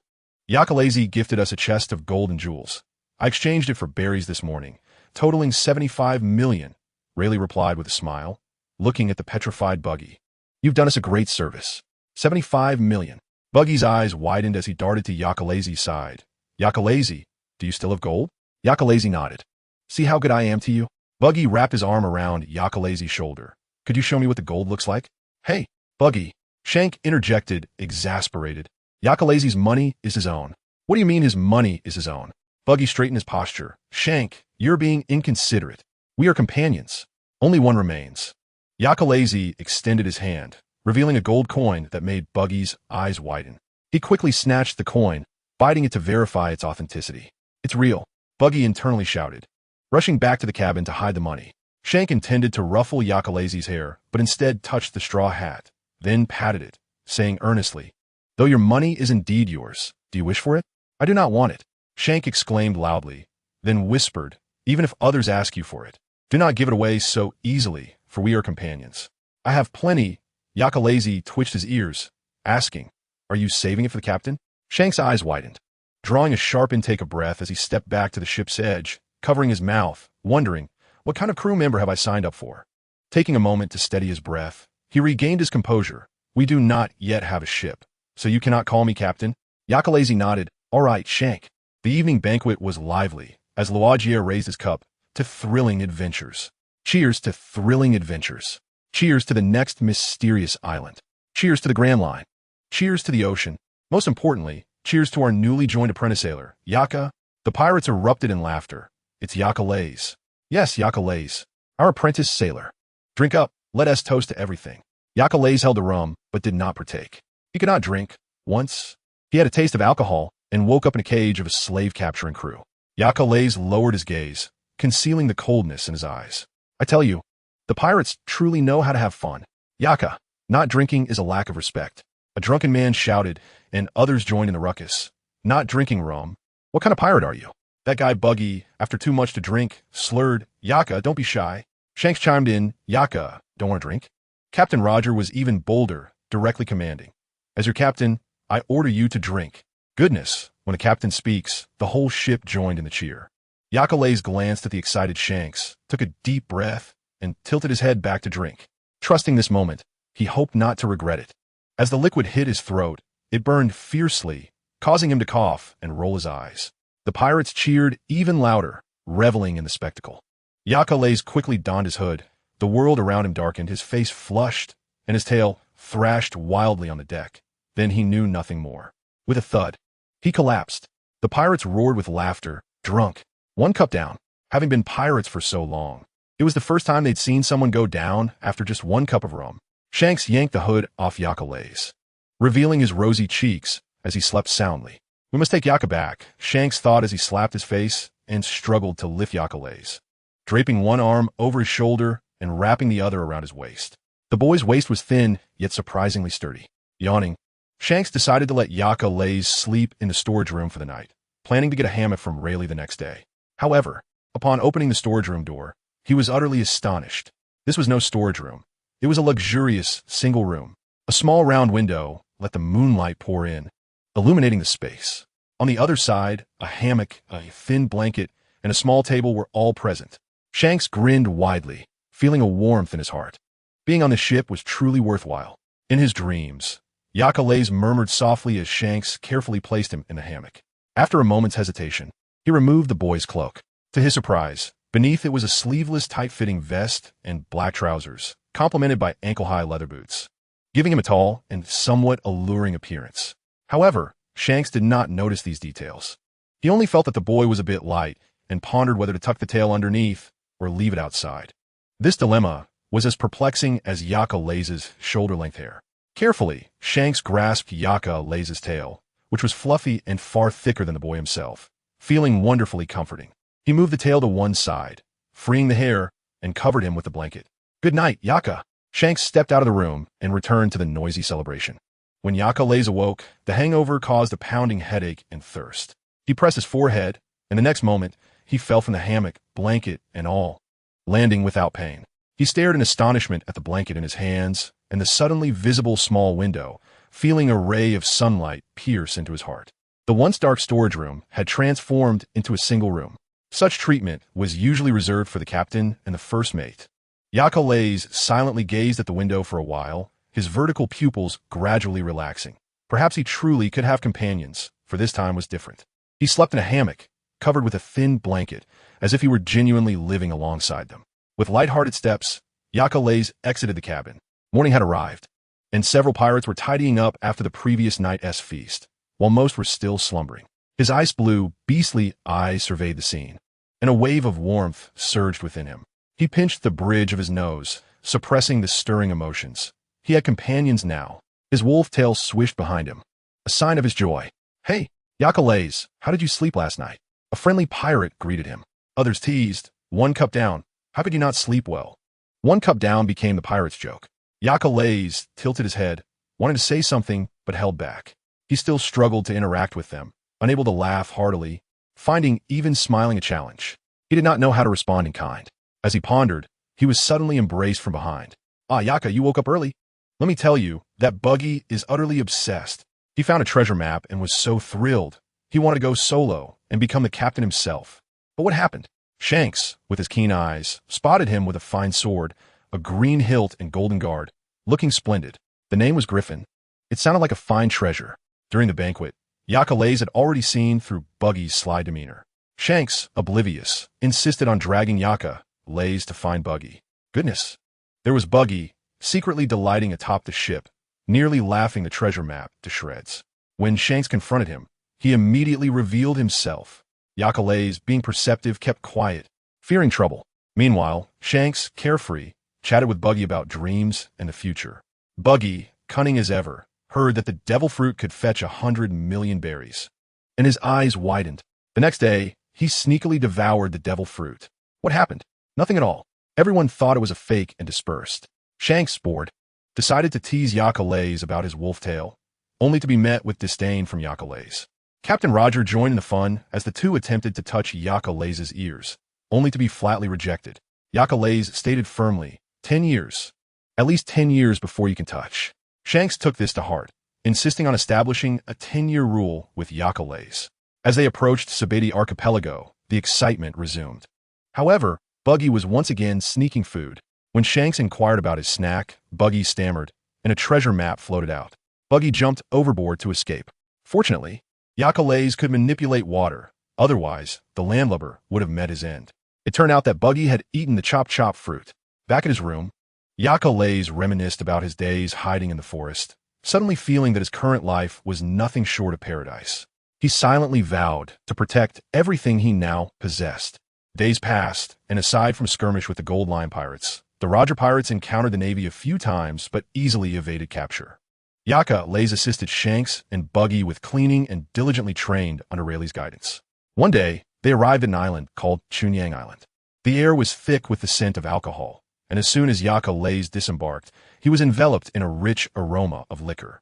[SPEAKER 1] Yakalazy gifted us a chest of gold and jewels. I exchanged it for berries this morning, totaling 75 million, Rayleigh replied with a smile, looking at the petrified Buggy. You've done us a great service. 75 million. Buggy's eyes widened as he darted to Yakalazy's side. Yakalazy, do you still have gold? Yakalazy nodded. See how good I am to you? Buggy wrapped his arm around Yakalazy's shoulder. Could you show me what the gold looks like? Hey, Buggy, Shank interjected, exasperated. Yakalazy's money is his own. What do you mean his money is his own? Buggy straightened his posture. Shank, you're being inconsiderate. We are companions. Only one remains. Yakalazy extended his hand, revealing a gold coin that made Buggy's eyes widen. He quickly snatched the coin, biting it to verify its authenticity. It's real, Buggy internally shouted, rushing back to the cabin to hide the money. Shank intended to ruffle Yakalazy's hair, but instead touched the straw hat, then patted it, saying earnestly, Though your money is indeed yours, do you wish for it? I do not want it, Shank exclaimed loudly, then whispered, Even if others ask you for it, do not give it away so easily, for we are companions. I have plenty. Yakalazy twitched his ears, asking, Are you saving it for the captain? Shank's eyes widened, drawing a sharp intake of breath as he stepped back to the ship's edge, covering his mouth, wondering, what kind of crew member have I signed up for? Taking a moment to steady his breath, he regained his composure. We do not yet have a ship, so you cannot call me captain? Yakalazy nodded. All right, Shank. The evening banquet was lively, as Luagia raised his cup to thrilling adventures. Cheers to thrilling adventures. Cheers to the next mysterious island. Cheers to the Grand Line. Cheers to the ocean. Most importantly, cheers to our newly joined apprentice sailor, Yaka. The pirates erupted in laughter. It's Yakalazy. Yes, Yakalazy, our apprentice sailor. Drink up, let us toast to everything. Yakalazy held the rum, but did not partake. He could not drink. Once, he had a taste of alcohol and woke up in a cage of a slave-capturing crew. Yakalazy lowered his gaze, concealing the coldness in his eyes. I tell you, the pirates truly know how to have fun. Yaka, not drinking is a lack of respect. A drunken man shouted, and others joined in the ruckus. Not drinking rum? What kind of pirate are you? That guy Buggy, after too much to drink, slurred, Yaka, don't be shy. Shanks chimed in, Yaka, don't want to drink? Captain Roger was even bolder, directly commanding. As your captain, I order you to drink. Goodness, when a captain speaks, the whole ship joined in the cheer. Yakalazy glanced at the excited Shanks, took a deep breath, and tilted his head back to drink. Trusting this moment, he hoped not to regret it. As the liquid hit his throat, it burned fiercely, causing him to cough and roll his eyes. The pirates cheered even louder, reveling in the spectacle. Yakalazy quickly donned his hood. The world around him darkened, his face flushed, and his tail thrashed wildly on the deck. Then he knew nothing more. With a thud, he collapsed. The pirates roared with laughter, drunk. One cup down, having been pirates for so long. It was the first time they'd seen someone go down after just one cup of rum. Shanks yanked the hood off Yakalazy, revealing his rosy cheeks as he slept soundly. We must take Yaka back, Shanks thought as he slapped his face and struggled to lift Yakalazy, draping one arm over his shoulder and wrapping the other around his waist. The boy's waist was thin, yet surprisingly sturdy. Yawning, Shanks decided to let Yakalazy sleep in the storage room for the night, planning to get a hammock from Rayleigh the next day. However, upon opening the storage room door, he was utterly astonished. This was no storage room. It was a luxurious, single room, A small round window let the moonlight pour in, illuminating the space. On the other side, a hammock, a thin blanket, and a small table were all present. Shanks grinned widely, feeling a warmth in his heart. Being on the ship was truly worthwhile. In his dreams, Yakalays murmured softly as Shanks carefully placed him in the hammock. After a moment's hesitation, he removed the boy's cloak. To his surprise, beneath it was a sleeveless, tight-fitting vest and black trousers, complemented by ankle-high leather boots, giving him a tall and somewhat alluring appearance. However, Shanks did not notice these details. He only felt that the boy was a bit light and pondered whether to tuck the tail underneath or leave it outside. This dilemma was as perplexing as Yakalays' shoulder-length hair. Carefully, Shanks grasped Yakalays' tail, which was fluffy and far thicker than the boy himself, feeling wonderfully comforting. He moved the tail to one side, freeing the hair, and covered him with the blanket. "Good night, Yaka." Shanks stepped out of the room and returned to the noisy celebration. When Yakalays awoke, the hangover caused a pounding headache and thirst. He pressed his forehead, and the next moment, he fell from the hammock, blanket and all, landing without pain. He stared in astonishment at the blanket in his hands and the suddenly visible small window, feeling a ray of sunlight pierce into his heart. The once dark storage room had transformed into a single room. Such treatment was usually reserved for the captain and the first mate. Yakalays silently gazed at the window for a while, his vertical pupils gradually relaxing. Perhaps he truly could have companions, for this time was different. He slept in a hammock, covered with a thin blanket, as if he were genuinely living alongside them. With light-hearted steps, Yakalays exited the cabin. Morning had arrived, and several pirates were tidying up after the previous night's feast, while most were still slumbering. His ice-blue, beastly eyes surveyed the scene, and a wave of warmth surged within him. He pinched the bridge of his nose, suppressing the stirring emotions. He had companions now. His wolf tail swished behind him, a sign of his joy. "Hey, Yakalays, how did you sleep last night?" A friendly pirate greeted him. Others teased, "One cup down. How could you not sleep well?" One cup down became the pirate's joke. Yakalays tilted his head, wanting to say something, but held back. He still struggled to interact with them, unable to laugh heartily, finding even smiling a challenge. He did not know how to respond in kind. As he pondered, he was suddenly embraced from behind. "Ah, Yaka, you woke up early. Let me tell you, that Buggy is utterly obsessed." He found a treasure map and was so thrilled. He wanted to go solo and become the captain himself. But what happened? Shanks, with his keen eyes, spotted him with a fine sword, a green hilt and golden guard, looking splendid. The name was Griffin. It sounded like a fine treasure. During the banquet, Yakalays had already seen through Buggy's sly demeanor. Shanks, oblivious, insisted on dragging Yakalays to find Buggy. Goodness! There was Buggy, secretly delighting atop the ship, nearly laughing the treasure map to shreds. When Shanks confronted him, he immediately revealed himself. Yakalays, being perceptive, kept quiet, fearing trouble. Meanwhile, Shanks, carefree, chatted with Buggy about dreams and the future. Buggy, cunning as ever, heard that the devil fruit could fetch 100 million berries, and his eyes widened. The next day, he sneakily devoured the devil fruit. What happened? Nothing at all. Everyone thought it was a fake and dispersed. Shanks, bored, decided to tease Yakalays about his wolf tail, only to be met with disdain from Yakalays. Captain Roger joined in the fun as the two attempted to touch Yakalays' ears, only to be flatly rejected. Yakalays stated firmly, 10 years. At least 10 years before you can touch. Shanks took this to heart, insisting on establishing a 10-year rule with Yakalays. As they approached Sabeti Archipelago, the excitement resumed. However, Buggy was once again sneaking food. When Shanks inquired about his snack, Buggy stammered, and a treasure map floated out. Buggy jumped overboard to escape. Fortunately, Yakalays could manipulate water. Otherwise, the landlubber would have met his end. It turned out that Buggy had eaten the chop fruit. Back at his room, Yakalays reminisced about his days hiding in the forest, suddenly feeling that his current life was nothing short of paradise. He silently vowed to protect everything he now possessed. Days passed, and aside from skirmish with the Gold Line pirates, the Roger pirates encountered the Navy a few times but easily evaded capture. Yakalays assisted Shanks and Buggy with cleaning and diligently trained under Rayleigh's guidance. One day, they arrived at an island called Chunyang Island. The air was thick with the scent of alcohol, and as soon as Yakalays disembarked, he was enveloped in a rich aroma of liquor.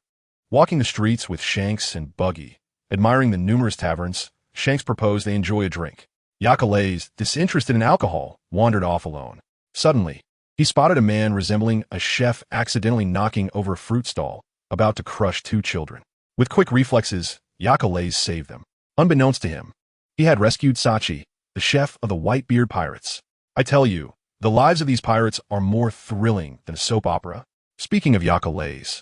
[SPEAKER 1] Walking the streets with Shanks and Buggy, admiring the numerous taverns, Shanks proposed they enjoy a drink. Yakalays, disinterested in alcohol, wandered off alone. Suddenly, He spotted a man resembling a chef accidentally knocking over a fruit stall, about to crush two children. With quick reflexes, Yakalez saved them. Unbeknownst to him, he had rescued Sachi, the chef of the Whitebeard pirates. I tell you, the lives of these pirates are more thrilling than a soap opera. Speaking of Yakalez,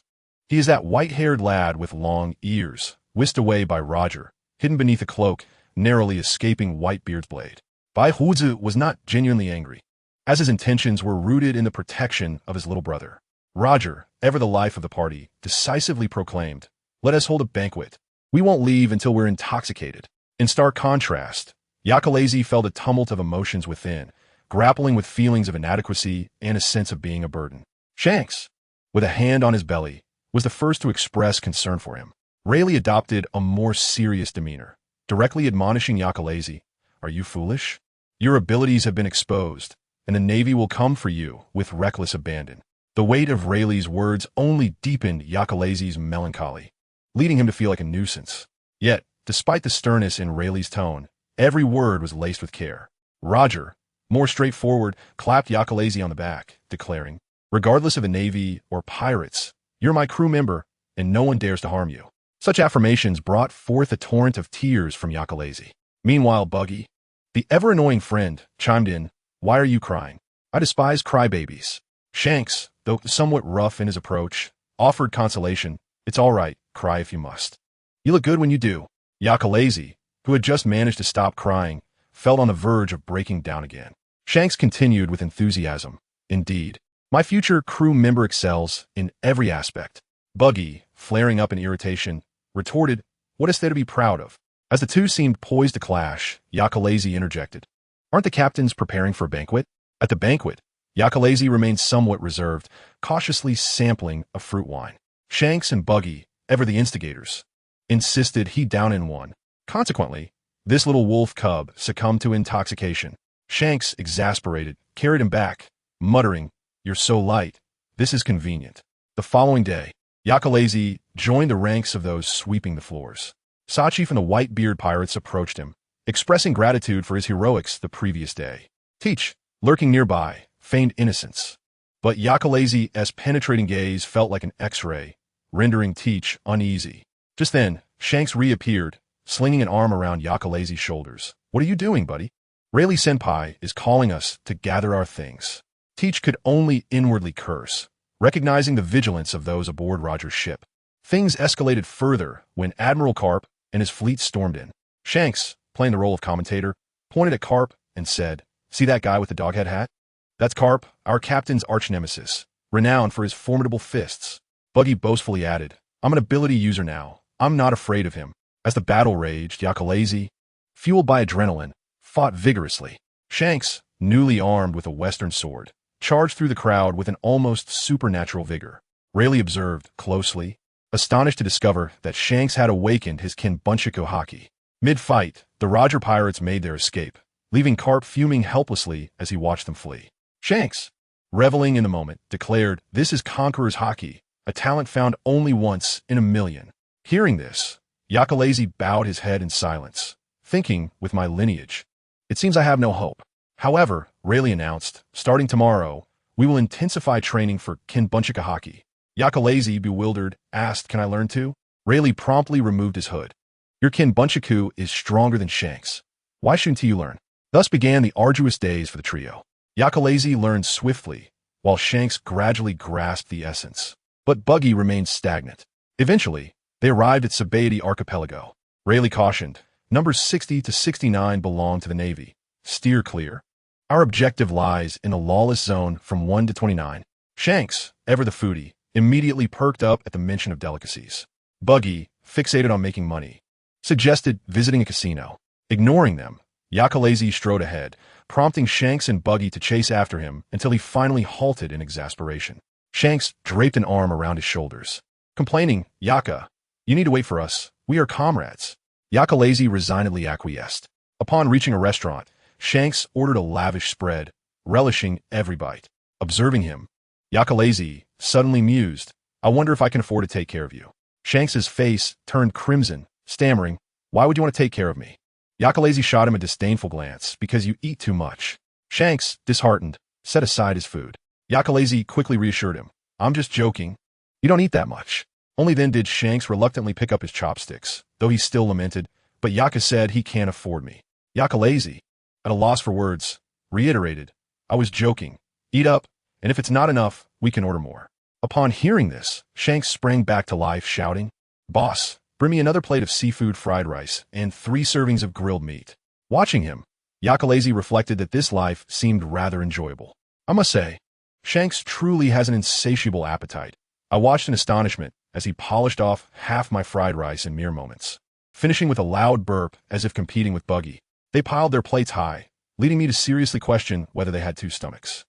[SPEAKER 1] he is that white-haired lad with long ears, whisked away by Roger, hidden beneath a cloak, narrowly escaping Whitebeard's blade. Bai Huzi was not genuinely angry, as his intentions were rooted in the protection of his little brother. Roger, ever the life of the party, decisively proclaimed, "Let us hold a banquet. We won't leave until we're intoxicated." In stark contrast, Yakalez felt a tumult of emotions within, grappling with feelings of inadequacy and a sense of being a burden. Shanks, with a hand on his belly, was the first to express concern for him. Rayleigh adopted a more serious demeanor, directly admonishing Yakalez, "Are you foolish? Your abilities have been exposed, and the Navy will come for you with reckless abandon." The weight of Rayleigh's words only deepened Yakalez's melancholy, leading him to feel like a nuisance. Yet, despite the sternness in Rayleigh's tone, every word was laced with care. Roger, more straightforward, clapped Yakalez on the back, declaring, "Regardless of the Navy or pirates, you're my crew member, and no one dares to harm you." Such affirmations brought forth a torrent of tears from Yakalez. Meanwhile, Buggy, the ever-annoying friend, chimed in, "Why are you crying? I despise crybabies." Shanks, though somewhat rough in his approach, offered consolation, "It's all right, cry if you must. You look good when you do." Yakalez, who had just managed to stop crying, felt on the verge of breaking down again. Shanks continued with enthusiasm, "Indeed, my future crew member excels in every aspect." Buggy, flaring up in irritation, retorted, "What is there to be proud of?" As the two seemed poised to clash, Yakalez interjected, "Aren't the captains preparing for a banquet?" At the banquet, Yakalez remained somewhat reserved, cautiously sampling a fruit wine. Shanks and Buggy, ever the instigators, insisted he down in one. Consequently, this little wolf cub succumbed to intoxication. Shanks, exasperated, carried him back, muttering, "You're so light. This is convenient." The following day, Yakalez joined the ranks of those sweeping the floors. Sachi from the Whitebeard pirates approached him, expressing gratitude for his heroics the previous day. Teach, lurking nearby, feigned innocence. But Yakalez's penetrating gaze felt like an X-ray, rendering Teach uneasy. Just then, Shanks reappeared, slinging an arm around Yakalez's shoulders. "What are you doing, buddy? Rayleigh Senpai is calling us to gather our things." Teach could only inwardly curse, recognizing the vigilance of those aboard Roger's ship. Things escalated further when Admiral Carp and his fleet stormed in. Shanks, playing the role of commentator, pointed at Carp and said, "See that guy with the doghead hat? That's Carp, our captain's arch-nemesis, renowned for his formidable fists." Buggy boastfully added, "I'm an ability user now. I'm not afraid of him." As the battle raged, Yakalez, fueled by adrenaline, fought vigorously. Shanks, newly armed with a western sword, charged through the crowd with an almost supernatural vigor. Rayleigh observed closely, astonished to discover that Shanks had awakened his Kinbunchiku haki. Mid-fight, the Roger pirates made their escape, leaving Carp fuming helplessly as he watched them flee. Shanks, reveling in the moment, declared, "This is Conqueror's haki, a talent found only once in a million." Hearing this, Yakalez bowed his head in silence, thinking, "With my lineage, it seems I have no hope." However, Rayleigh announced, "Starting tomorrow, we will intensify training for Kinbunchiku haki." Yakalez, bewildered, asked, "Can I learn too?" Rayleigh promptly removed his hood. "Your Kinbunchiku is stronger than Shanks. Why shouldn't you learn?" Thus began the arduous days for the trio. Yakalez learned swiftly, while Shanks gradually grasped the essence. But Buggy remained stagnant. Eventually, they arrived at Sabaody Archipelago. Rayleigh cautioned, "Numbers 60 to 69 belong to the Navy. Steer clear. Our objective lies in the lawless zone from 1 to 29. Shanks, ever the foodie, immediately perked up at the mention of delicacies. Buggy, fixated on making money, suggested visiting a casino. Ignoring them, Yakalez strode ahead, prompting Shanks and Buggy to chase after him until he finally halted in exasperation. Shanks draped an arm around his shoulders, complaining, "Yaka, you need to wait for us. We are comrades." Yakalez resignedly acquiesced. Upon reaching a restaurant, Shanks ordered a lavish spread, relishing every bite. Observing him, Yakalez suddenly mused, "I wonder if I can afford to take care of you." Shanks's face turned crimson, stammering, "Why would you want to take care of me?" Yakalez shot him a disdainful glance, "Because you eat too much." Shanks, disheartened, set aside his food. Yakalazi quickly reassured him. I'm just joking. You don't eat that much. Only then did Shanks reluctantly pick up his chopsticks, though he still lamented, but Yaka said he can't afford me. Yakalazi, at a loss for words, reiterated, I was joking. Eat up, and if it's not enough, we can order more. Upon hearing this, Shanks sprang back to life, shouting, Boss, bring me another plate of seafood fried rice and 3 servings of grilled meat. Watching him, Yakalazi reflected that this life seemed rather enjoyable. I must say, Shanks truly has an insatiable appetite. I watched in astonishment as he polished off half my fried rice in mere moments, finishing with a loud burp as if competing with Buggy. They piled their plates high, leading me to seriously question whether they had 2 stomachs.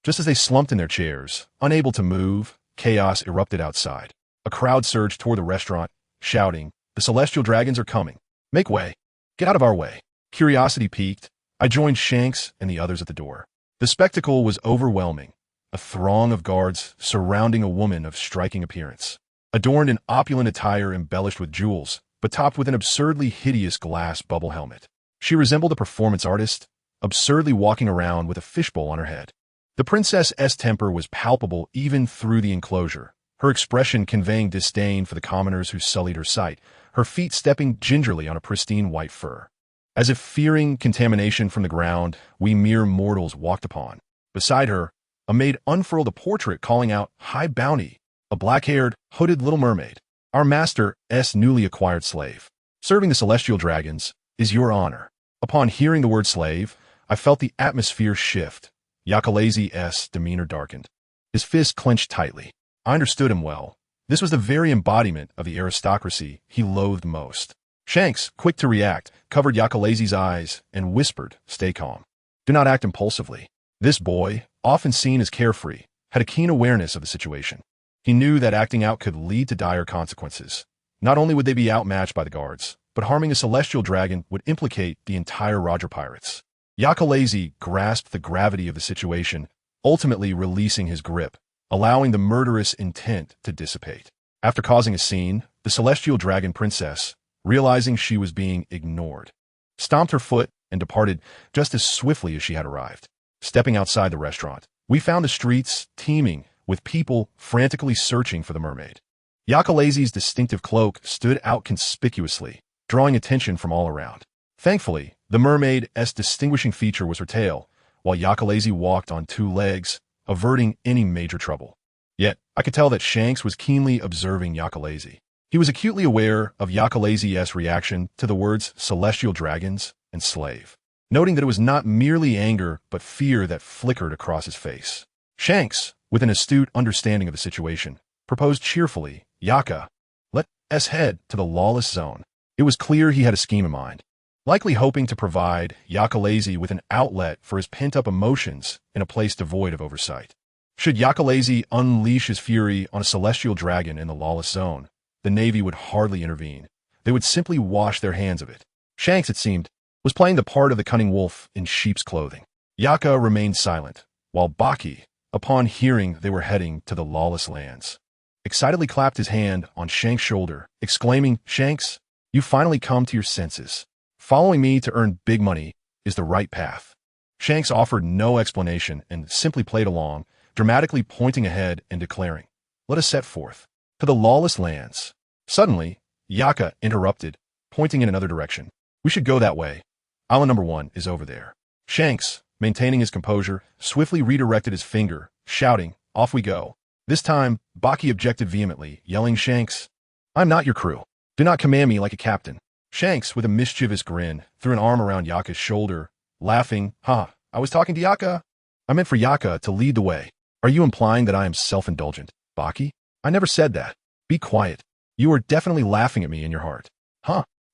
[SPEAKER 1] Just as they slumped in their chairs, unable to move, chaos erupted outside. A crowd surged toward the restaurant, shouting, The celestial dragons are coming. Make way. Get out of our way. Curiosity piqued, I joined Shanks and the others at the door. The spectacle was overwhelming. A throng of guards surrounding a woman of striking appearance, adorned in opulent attire embellished with jewels, but topped with an absurdly hideous glass bubble helmet. She resembled a performance artist, absurdly walking around with a fishbowl on her head. The princess's temper was palpable even through the enclosure, her expression conveying disdain for the commoners who sullied her sight, her feet stepping gingerly on a pristine white fur. As if fearing contamination from the ground we mere mortals walked upon. Beside her, a maid unfurled a portrait calling out, High bounty, a black-haired, hooded little mermaid. Our master's newly acquired slave, serving the celestial dragons, is your honor. Upon hearing the word slave, I felt the atmosphere shift. Yakalazi's demeanor darkened. His fist clenched tightly. I understood him well. This was the very embodiment of the aristocracy he loathed most. Shanks, quick to react, covered Yakalazi's eyes and whispered, Stay calm. Do not act impulsively. This boy, often seen as carefree, had a keen awareness of the situation. He knew that acting out could lead to dire consequences. Not only would they be outmatched by the guards, but harming a celestial dragon would implicate the entire Roger Pirates. Yakalazi grasped the gravity of the situation, ultimately releasing his grip, allowing the murderous intent to dissipate. After causing a scene, the celestial dragon princess, realizing she was being ignored, stomped her foot and departed just as swiftly as she had arrived. Stepping outside the restaurant, we found the streets teeming with people frantically searching for the mermaid. Yakalazi's distinctive cloak stood out conspicuously, drawing attention from all around. Thankfully, the mermaid's distinguishing feature was her tail, while Yakalazi walked on 2 legs, averting any major trouble. Yet, I could tell that Shanks was keenly observing Yakalazi. He was acutely aware of Yakalazi's reaction to the words celestial dragons and slave, noting that it was not merely anger but fear that flickered across his face. Shanks, with an astute understanding of the situation, proposed cheerfully, Yaka, let's head to the lawless zone. It was clear he had a scheme in mind, likely hoping to provide Yakalazi with an outlet for his pent-up emotions in a place devoid of oversight. Should Yakalazi unleash his fury on a celestial dragon in the lawless zone, the Navy would hardly intervene. They would simply wash their hands of it. Shanks, it seemed, was playing the part of the cunning wolf in sheep's clothing. Yaka remained silent, while Baki, upon hearing they were heading to the lawless lands, excitedly clapped his hand on Shanks' shoulder, exclaiming, Shanks, you finally come to your senses. Following me to earn big money is the right path. Shanks offered no explanation and simply played along, dramatically pointing ahead and declaring, Let us set forth to the lawless lands. Suddenly, Yaka interrupted, pointing in another direction. We should go that way. Island number 1 is over there. Shanks, maintaining his composure, swiftly redirected his finger, shouting, Off we go. This time, Baki objected vehemently, yelling, Shanks, I'm not your crew. Do not command me like a captain. Shanks, with a mischievous grin, threw an arm around Yaka's shoulder, laughing, I was talking to Yaka. I meant for Yaka to lead the way. Are you implying that I am self-indulgent, Baki? I never said that. Be quiet. You are definitely laughing at me in your heart.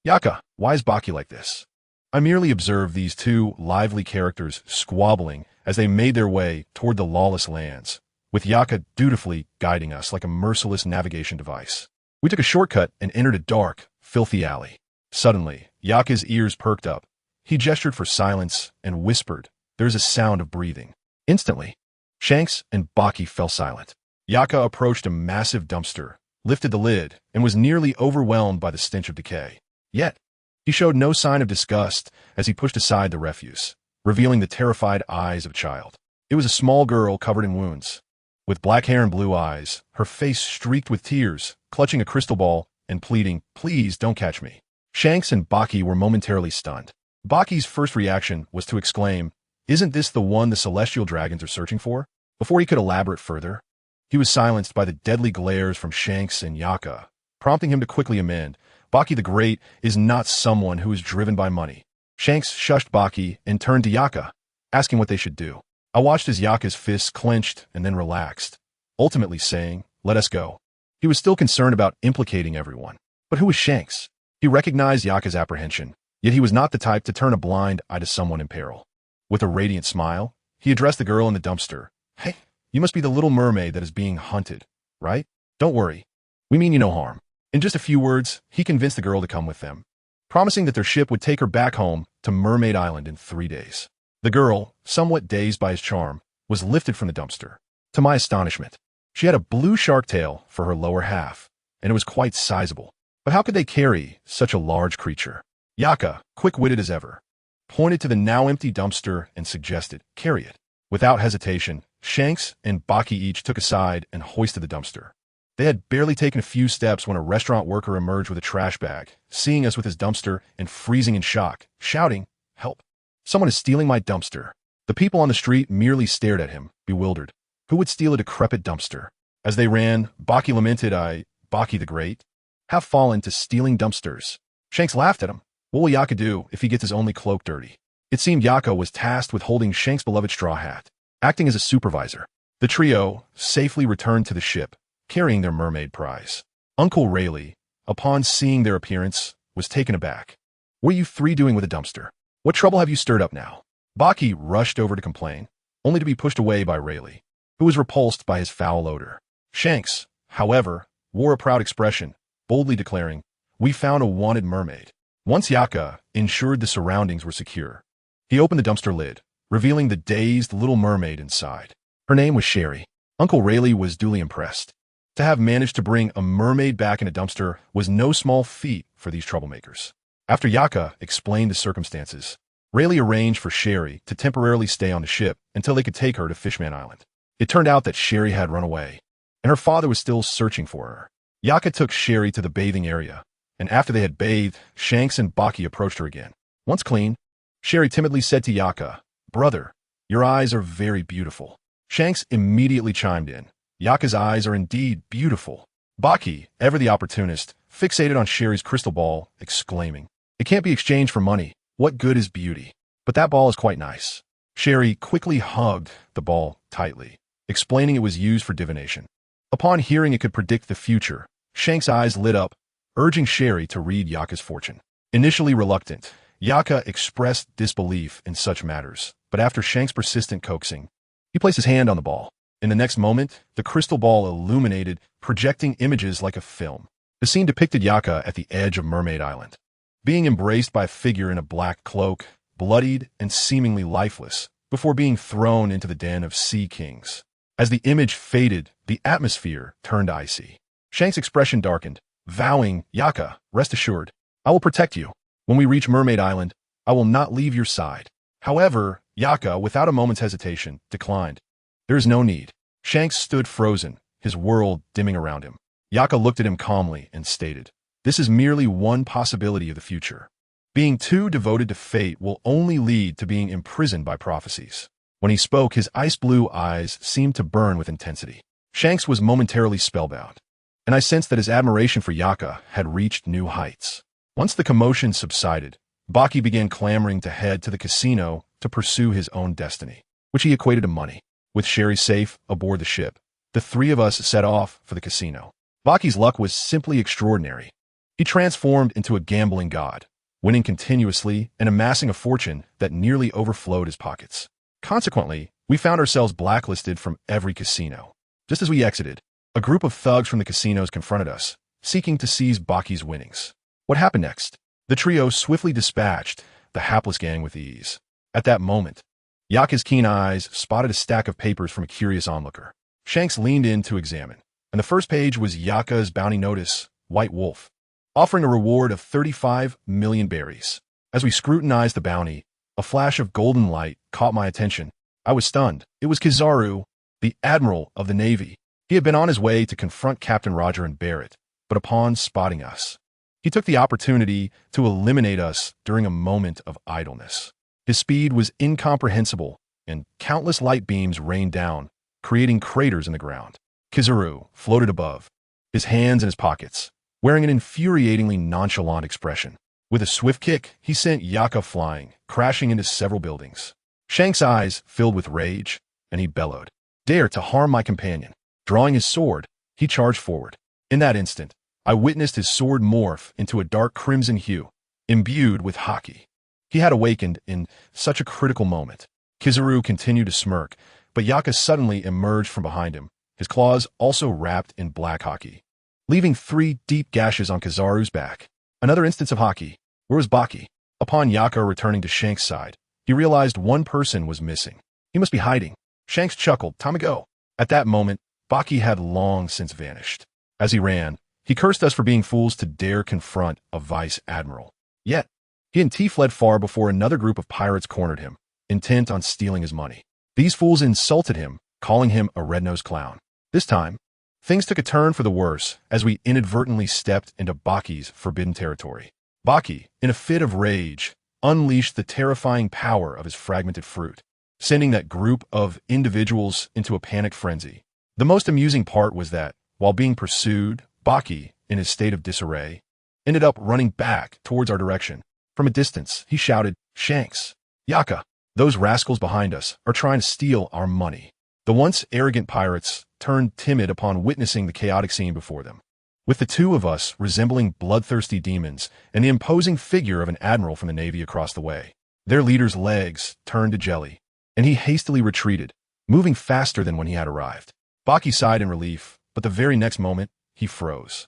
[SPEAKER 1] Yaka, why is Baki like this? I merely observed these 2 lively characters squabbling as they made their way toward the lawless lands, with Yaka dutifully guiding us like a merciless navigation device. We took a shortcut and entered a dark, filthy alley. Suddenly, Yaka's ears perked up. He gestured for silence and whispered, There is a sound of breathing. Instantly, Shanks and Baki fell silent. Yaka approached a massive dumpster, lifted the lid, and was nearly overwhelmed by the stench of decay. Yet, he showed no sign of disgust as he pushed aside the refuse, revealing the terrified eyes of a child. It was a small girl covered in wounds, with black hair and blue eyes, her face streaked with tears, clutching a crystal ball and pleading, "Please don't catch me." Shanks and Baki were momentarily stunned. Baki's first reaction was to exclaim, "Isn't this the one the celestial dragons are searching for?" Before he could elaborate further, he was silenced by the deadly glares from Shanks and Yaka, prompting him to quickly amend. Baki the Great is not someone who is driven by money. Shanks shushed Baki and turned to Yaka, asking what they should do. I watched as Yaka's fists clenched and then relaxed, ultimately saying, "Let us go." He was still concerned about implicating everyone. But who was Shanks? He recognized Yaka's apprehension, yet he was not the type to turn a blind eye to someone in peril. With a radiant smile, he addressed the girl in the dumpster. "Hey, you must be the little mermaid that is being hunted, right? Don't worry. We mean you no harm." In just a few words, he convinced the girl to come with them, promising that their ship would take her back home to Mermaid Island in 3 days. The girl, somewhat dazed by his charm, was lifted from the dumpster. To my astonishment, she had a blue shark tail for her lower half, and it was quite sizable. But how could they carry such a large creature? Yaka, quick-witted as ever, pointed to the now empty dumpster and suggested, "Carry it." Without hesitation, Shanks and Baki each took a side and hoisted the dumpster. They had barely taken a few steps when a restaurant worker emerged with a trash bag, seeing us with his dumpster and freezing in shock, shouting, "Help! Someone is stealing my dumpster." The people on the street merely stared at him, bewildered. Who would steal a decrepit dumpster? As they ran, Baki lamented, Baki the Great, have fallen to stealing dumpsters. Shanks laughed at him. What will Yaka do if he gets his only cloak dirty? It seemed Yaka was tasked with holding Shanks' beloved straw hat, acting as a supervisor. The trio safely returned to the ship, carrying their mermaid prize. Uncle Rayleigh, upon seeing their appearance, was taken aback. "What are you three doing with a dumpster? What trouble have you stirred up now?" Baki rushed over to complain, only to be pushed away by Rayleigh, who was repulsed by his foul odor. Shanks, however, wore a proud expression, boldly declaring, "We found a wanted mermaid." Once Yaka ensured the surroundings were secure, he opened the dumpster lid, revealing the dazed little mermaid inside. Her name was Sherry. Uncle Rayleigh was duly impressed. To have managed to bring a mermaid back in a dumpster was no small feat for these troublemakers. After Yaka explained the circumstances, Rayleigh arranged for Sherry to temporarily stay on the ship until they could take her to Fishman Island. It turned out that Sherry had run away, and her father was still searching for her. Yaka took Sherry to the bathing area, and after they had bathed, Shanks and Baki approached her again. Once clean, Sherry timidly said to Yaka, "Brother, your eyes are very beautiful." Shanks immediately chimed in. Yaka's eyes are indeed beautiful. Baki, ever the opportunist, fixated on Sherry's crystal ball, exclaiming, "It can't be exchanged for money. What good is beauty? But that ball is quite nice." Sherry quickly hugged the ball tightly, explaining it was used for divination. Upon hearing it could predict the future, Shanks' eyes lit up, urging Sherry to read Yaka's fortune. Initially reluctant, Yaka expressed disbelief in such matters, but after Shanks' persistent coaxing, he placed his hand on the ball. In the next moment, the crystal ball illuminated, projecting images like a film. The scene depicted Yaka at the edge of Mermaid Island, being embraced by a figure in a black cloak, bloodied and seemingly lifeless, before being thrown into the den of sea kings. As the image faded, the atmosphere turned icy. Shanks' expression darkened, vowing, "Yaka, rest assured, I will protect you. When we reach Mermaid Island, I will not leave your side." However, Yaka, without a moment's hesitation, declined. "There is no need." Shanks stood frozen, his world dimming around him. Yaka looked at him calmly and stated, "This is merely one possibility of the future. Being too devoted to fate will only lead to being imprisoned by prophecies." When he spoke, his ice-blue eyes seemed to burn with intensity. Shanks was momentarily spellbound, and I sensed that his admiration for Yaka had reached new heights. Once the commotion subsided, Baki began clamoring to head to the casino to pursue his own destiny, which he equated to money. With Sherry safe aboard the ship, the three of us set off for the casino. Baki's luck was simply extraordinary. He transformed into a gambling god, winning continuously and amassing a fortune that nearly overflowed his pockets. Consequently, we found ourselves blacklisted from every casino. Just as we exited, a group of thugs from the casinos confronted us, seeking to seize Baki's winnings. What happened next? The trio swiftly dispatched the hapless gang with ease. At that moment, Yaka's keen eyes spotted a stack of papers from a curious onlooker. Shanks leaned in to examine, and the first page was Yaka's bounty notice, White Wolf, offering a reward of 35 million berries. As we scrutinized the bounty, a flash of golden light caught my attention. I was stunned. It was Kizaru, the Admiral of the Navy. He had been on his way to confront Captain Roger and Barrett, but upon spotting us, he took the opportunity to eliminate us during a moment of idleness. His speed was incomprehensible, and countless light beams rained down, creating craters in the ground. Kizaru floated above, his hands in his pockets, wearing an infuriatingly nonchalant expression. With a swift kick, he sent Yaka flying, crashing into several buildings. Shank's eyes filled with rage, and he bellowed, "Dare to harm my companion." Drawing his sword, he charged forward. In that instant, I witnessed his sword morph into a dark crimson hue, imbued with haki. He had awakened in such a critical moment. Kizaru continued to smirk, but Yaka suddenly emerged from behind him, his claws also wrapped in black haki, leaving 3 deep gashes on Kizaru's back. Another instance of haki. Where was Baki? Upon Yaka returning to Shank's side, he realized one person was missing. He must be hiding. Shanks chuckled, "Time to go." At that moment, Baki had long since vanished. As he ran, he cursed us for being fools to dare confront a vice admiral. Yet, he and T fled far before another group of pirates cornered him, intent on stealing his money. These fools insulted him, calling him a red-nosed clown. This time, things took a turn for the worse as we inadvertently stepped into Baki's forbidden territory. Baki, in a fit of rage, unleashed the terrifying power of his fragmented fruit, sending that group of individuals into a panic frenzy. The most amusing part was that, while being pursued, Baki, in his state of disarray, ended up running back towards our direction. From a distance, he shouted, "Shanks, Yaka, those rascals behind us are trying to steal our money." The once arrogant pirates turned timid upon witnessing the chaotic scene before them. With the two of us resembling bloodthirsty demons and the imposing figure of an admiral from the Navy across the way, their leader's legs turned to jelly, and he hastily retreated, moving faster than when he had arrived. Baki sighed in relief, but the very next moment, he froze.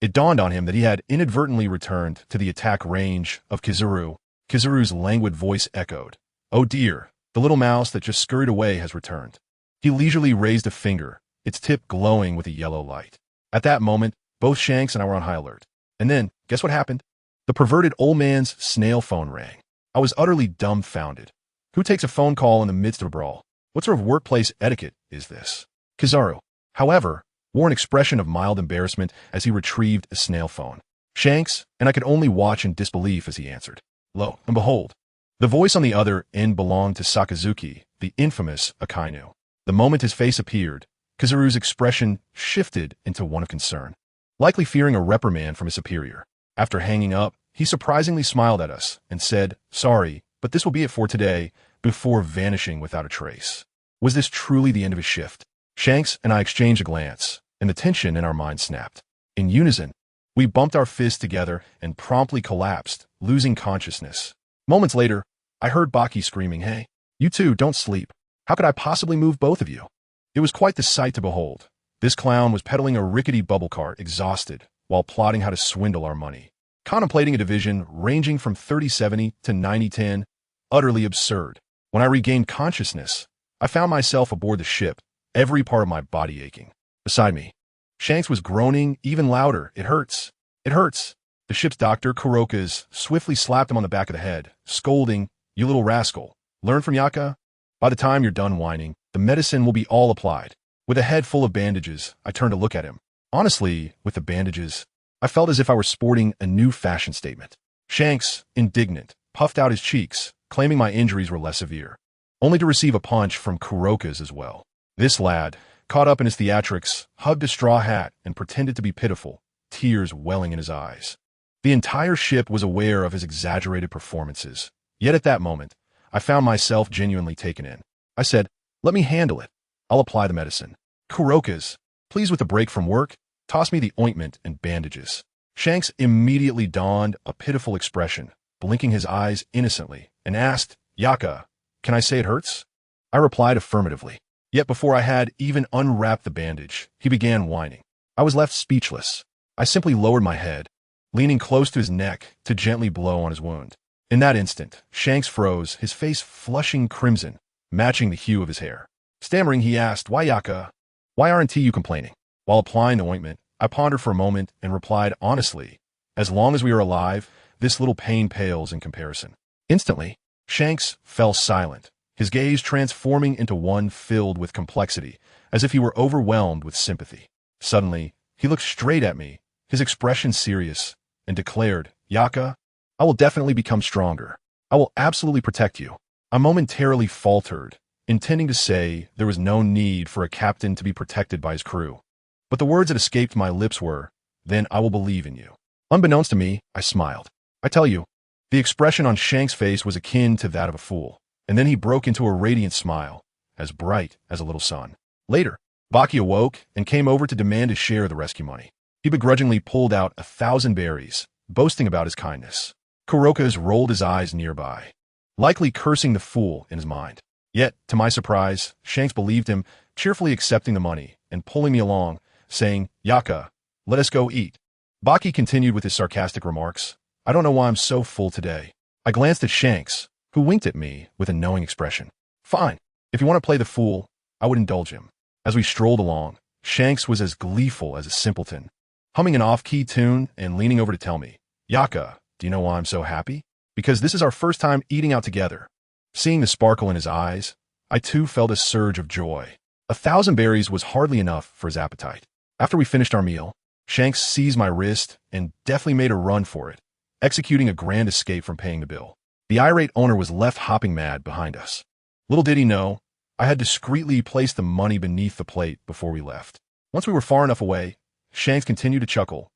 [SPEAKER 1] It dawned on him that he had inadvertently returned to the attack range of Kizaru. Kizaru's languid voice echoed, "Oh dear, the little mouse that just scurried away has returned." He leisurely raised a finger, its tip glowing with a yellow light. At that moment, both Shanks and I were on high alert. And then, guess what happened? The perverted old man's snail phone rang. I was utterly dumbfounded. Who takes a phone call in the midst of a brawl? What sort of workplace etiquette is this? Kizaru, however, wore an expression of mild embarrassment as he retrieved a snail phone. Shanks, and I could only watch in disbelief as he answered. Lo and behold, the voice on the other end belonged to Sakazuki, the infamous Akainu. The moment his face appeared, Kizaru's expression shifted into one of concern, likely fearing a reprimand from his superior. After hanging up, he surprisingly smiled at us and said, "Sorry, but this will be it for today," before vanishing without a trace. Was this truly the end of his shift? Shanks and I exchanged a glance, and the tension in our minds snapped. In unison, we bumped our fists together and promptly collapsed, losing consciousness. Moments later, I heard Baki screaming, "Hey, you two, don't sleep. How could I possibly move both of you?" It was quite the sight to behold. This clown was pedaling a rickety bubble cart, exhausted, while plotting how to swindle our money. Contemplating a division ranging from 30-70 to 90-10, utterly absurd. When I regained consciousness, I found myself aboard the ship, every part of my body aching. Beside me, Shanks was groaning even louder. "It hurts. It hurts." The ship's doctor, Kurokas, swiftly slapped him on the back of the head, scolding, "You little rascal. Learn from Yaka? By the time you're done whining, the medicine will be all applied." With a head full of bandages, I turned to look at him. Honestly, with the bandages, I felt as if I were sporting a new fashion statement. Shanks, indignant, puffed out his cheeks, claiming my injuries were less severe, only to receive a punch from Kurokas as well. This lad, caught up in his theatrics, hugged a straw hat and pretended to be pitiful, tears welling in his eyes. The entire ship was aware of his exaggerated performances. Yet at that moment, I found myself genuinely taken in. I said, "Let me handle it. I'll apply the medicine." Kurokas, pleased with the break from work, tossed me the ointment and bandages. Shanks immediately donned a pitiful expression, blinking his eyes innocently, and asked, "Yaka, can I say it hurts?" I replied affirmatively. Yet before I had even unwrapped the bandage, he began whining. I was left speechless. I simply lowered my head, leaning close to his neck to gently blow on his wound. In that instant, Shanks froze, his face flushing crimson, matching the hue of his hair. Stammering, he asked, "Why, Yaka? Why aren't you complaining?" While applying the ointment, I pondered for a moment and replied honestly, "As long as we are alive, this little pain pales in comparison." Instantly, Shanks fell silent, his gaze transforming into one filled with complexity, as if he were overwhelmed with sympathy. Suddenly, he looked straight at me, his expression serious, and declared, "Yaka, I will definitely become stronger. I will absolutely protect you." I momentarily faltered, intending to say there was no need for a captain to be protected by his crew. But the words that escaped my lips were, "Then I will believe in you." Unbeknownst to me, I smiled. I tell you, the expression on Shank's face was akin to that of a fool, and then he broke into a radiant smile, as bright as a little sun. Later, Baki awoke and came over to demand his share of the rescue money. He begrudgingly pulled out 1,000 berries, boasting about his kindness. Kuroka's rolled his eyes nearby, likely cursing the fool in his mind. Yet, to my surprise, Shanks believed him, cheerfully accepting the money and pulling me along, saying, "Yaka, let us go eat." Baki continued with his sarcastic remarks. "I don't know why I'm so full today." I glanced at Shanks, who winked at me with a knowing expression. "Fine. If you want to play the fool, I would indulge him." As we strolled along, Shanks was as gleeful as a simpleton, humming an off-key tune and leaning over to tell me, "Yaka, do you know why I'm so happy? Because this is our first time eating out together." Seeing the sparkle in his eyes, I too felt a surge of joy. 1,000 berries was hardly enough for his appetite. After we finished our meal, Shanks seized my wrist and deftly made a run for it, executing a grand escape from paying the bill. The irate owner was left hopping mad behind us. Little did he know, I had discreetly placed the money beneath the plate before we left. Once we were far enough away, Shanks continued to chuckle.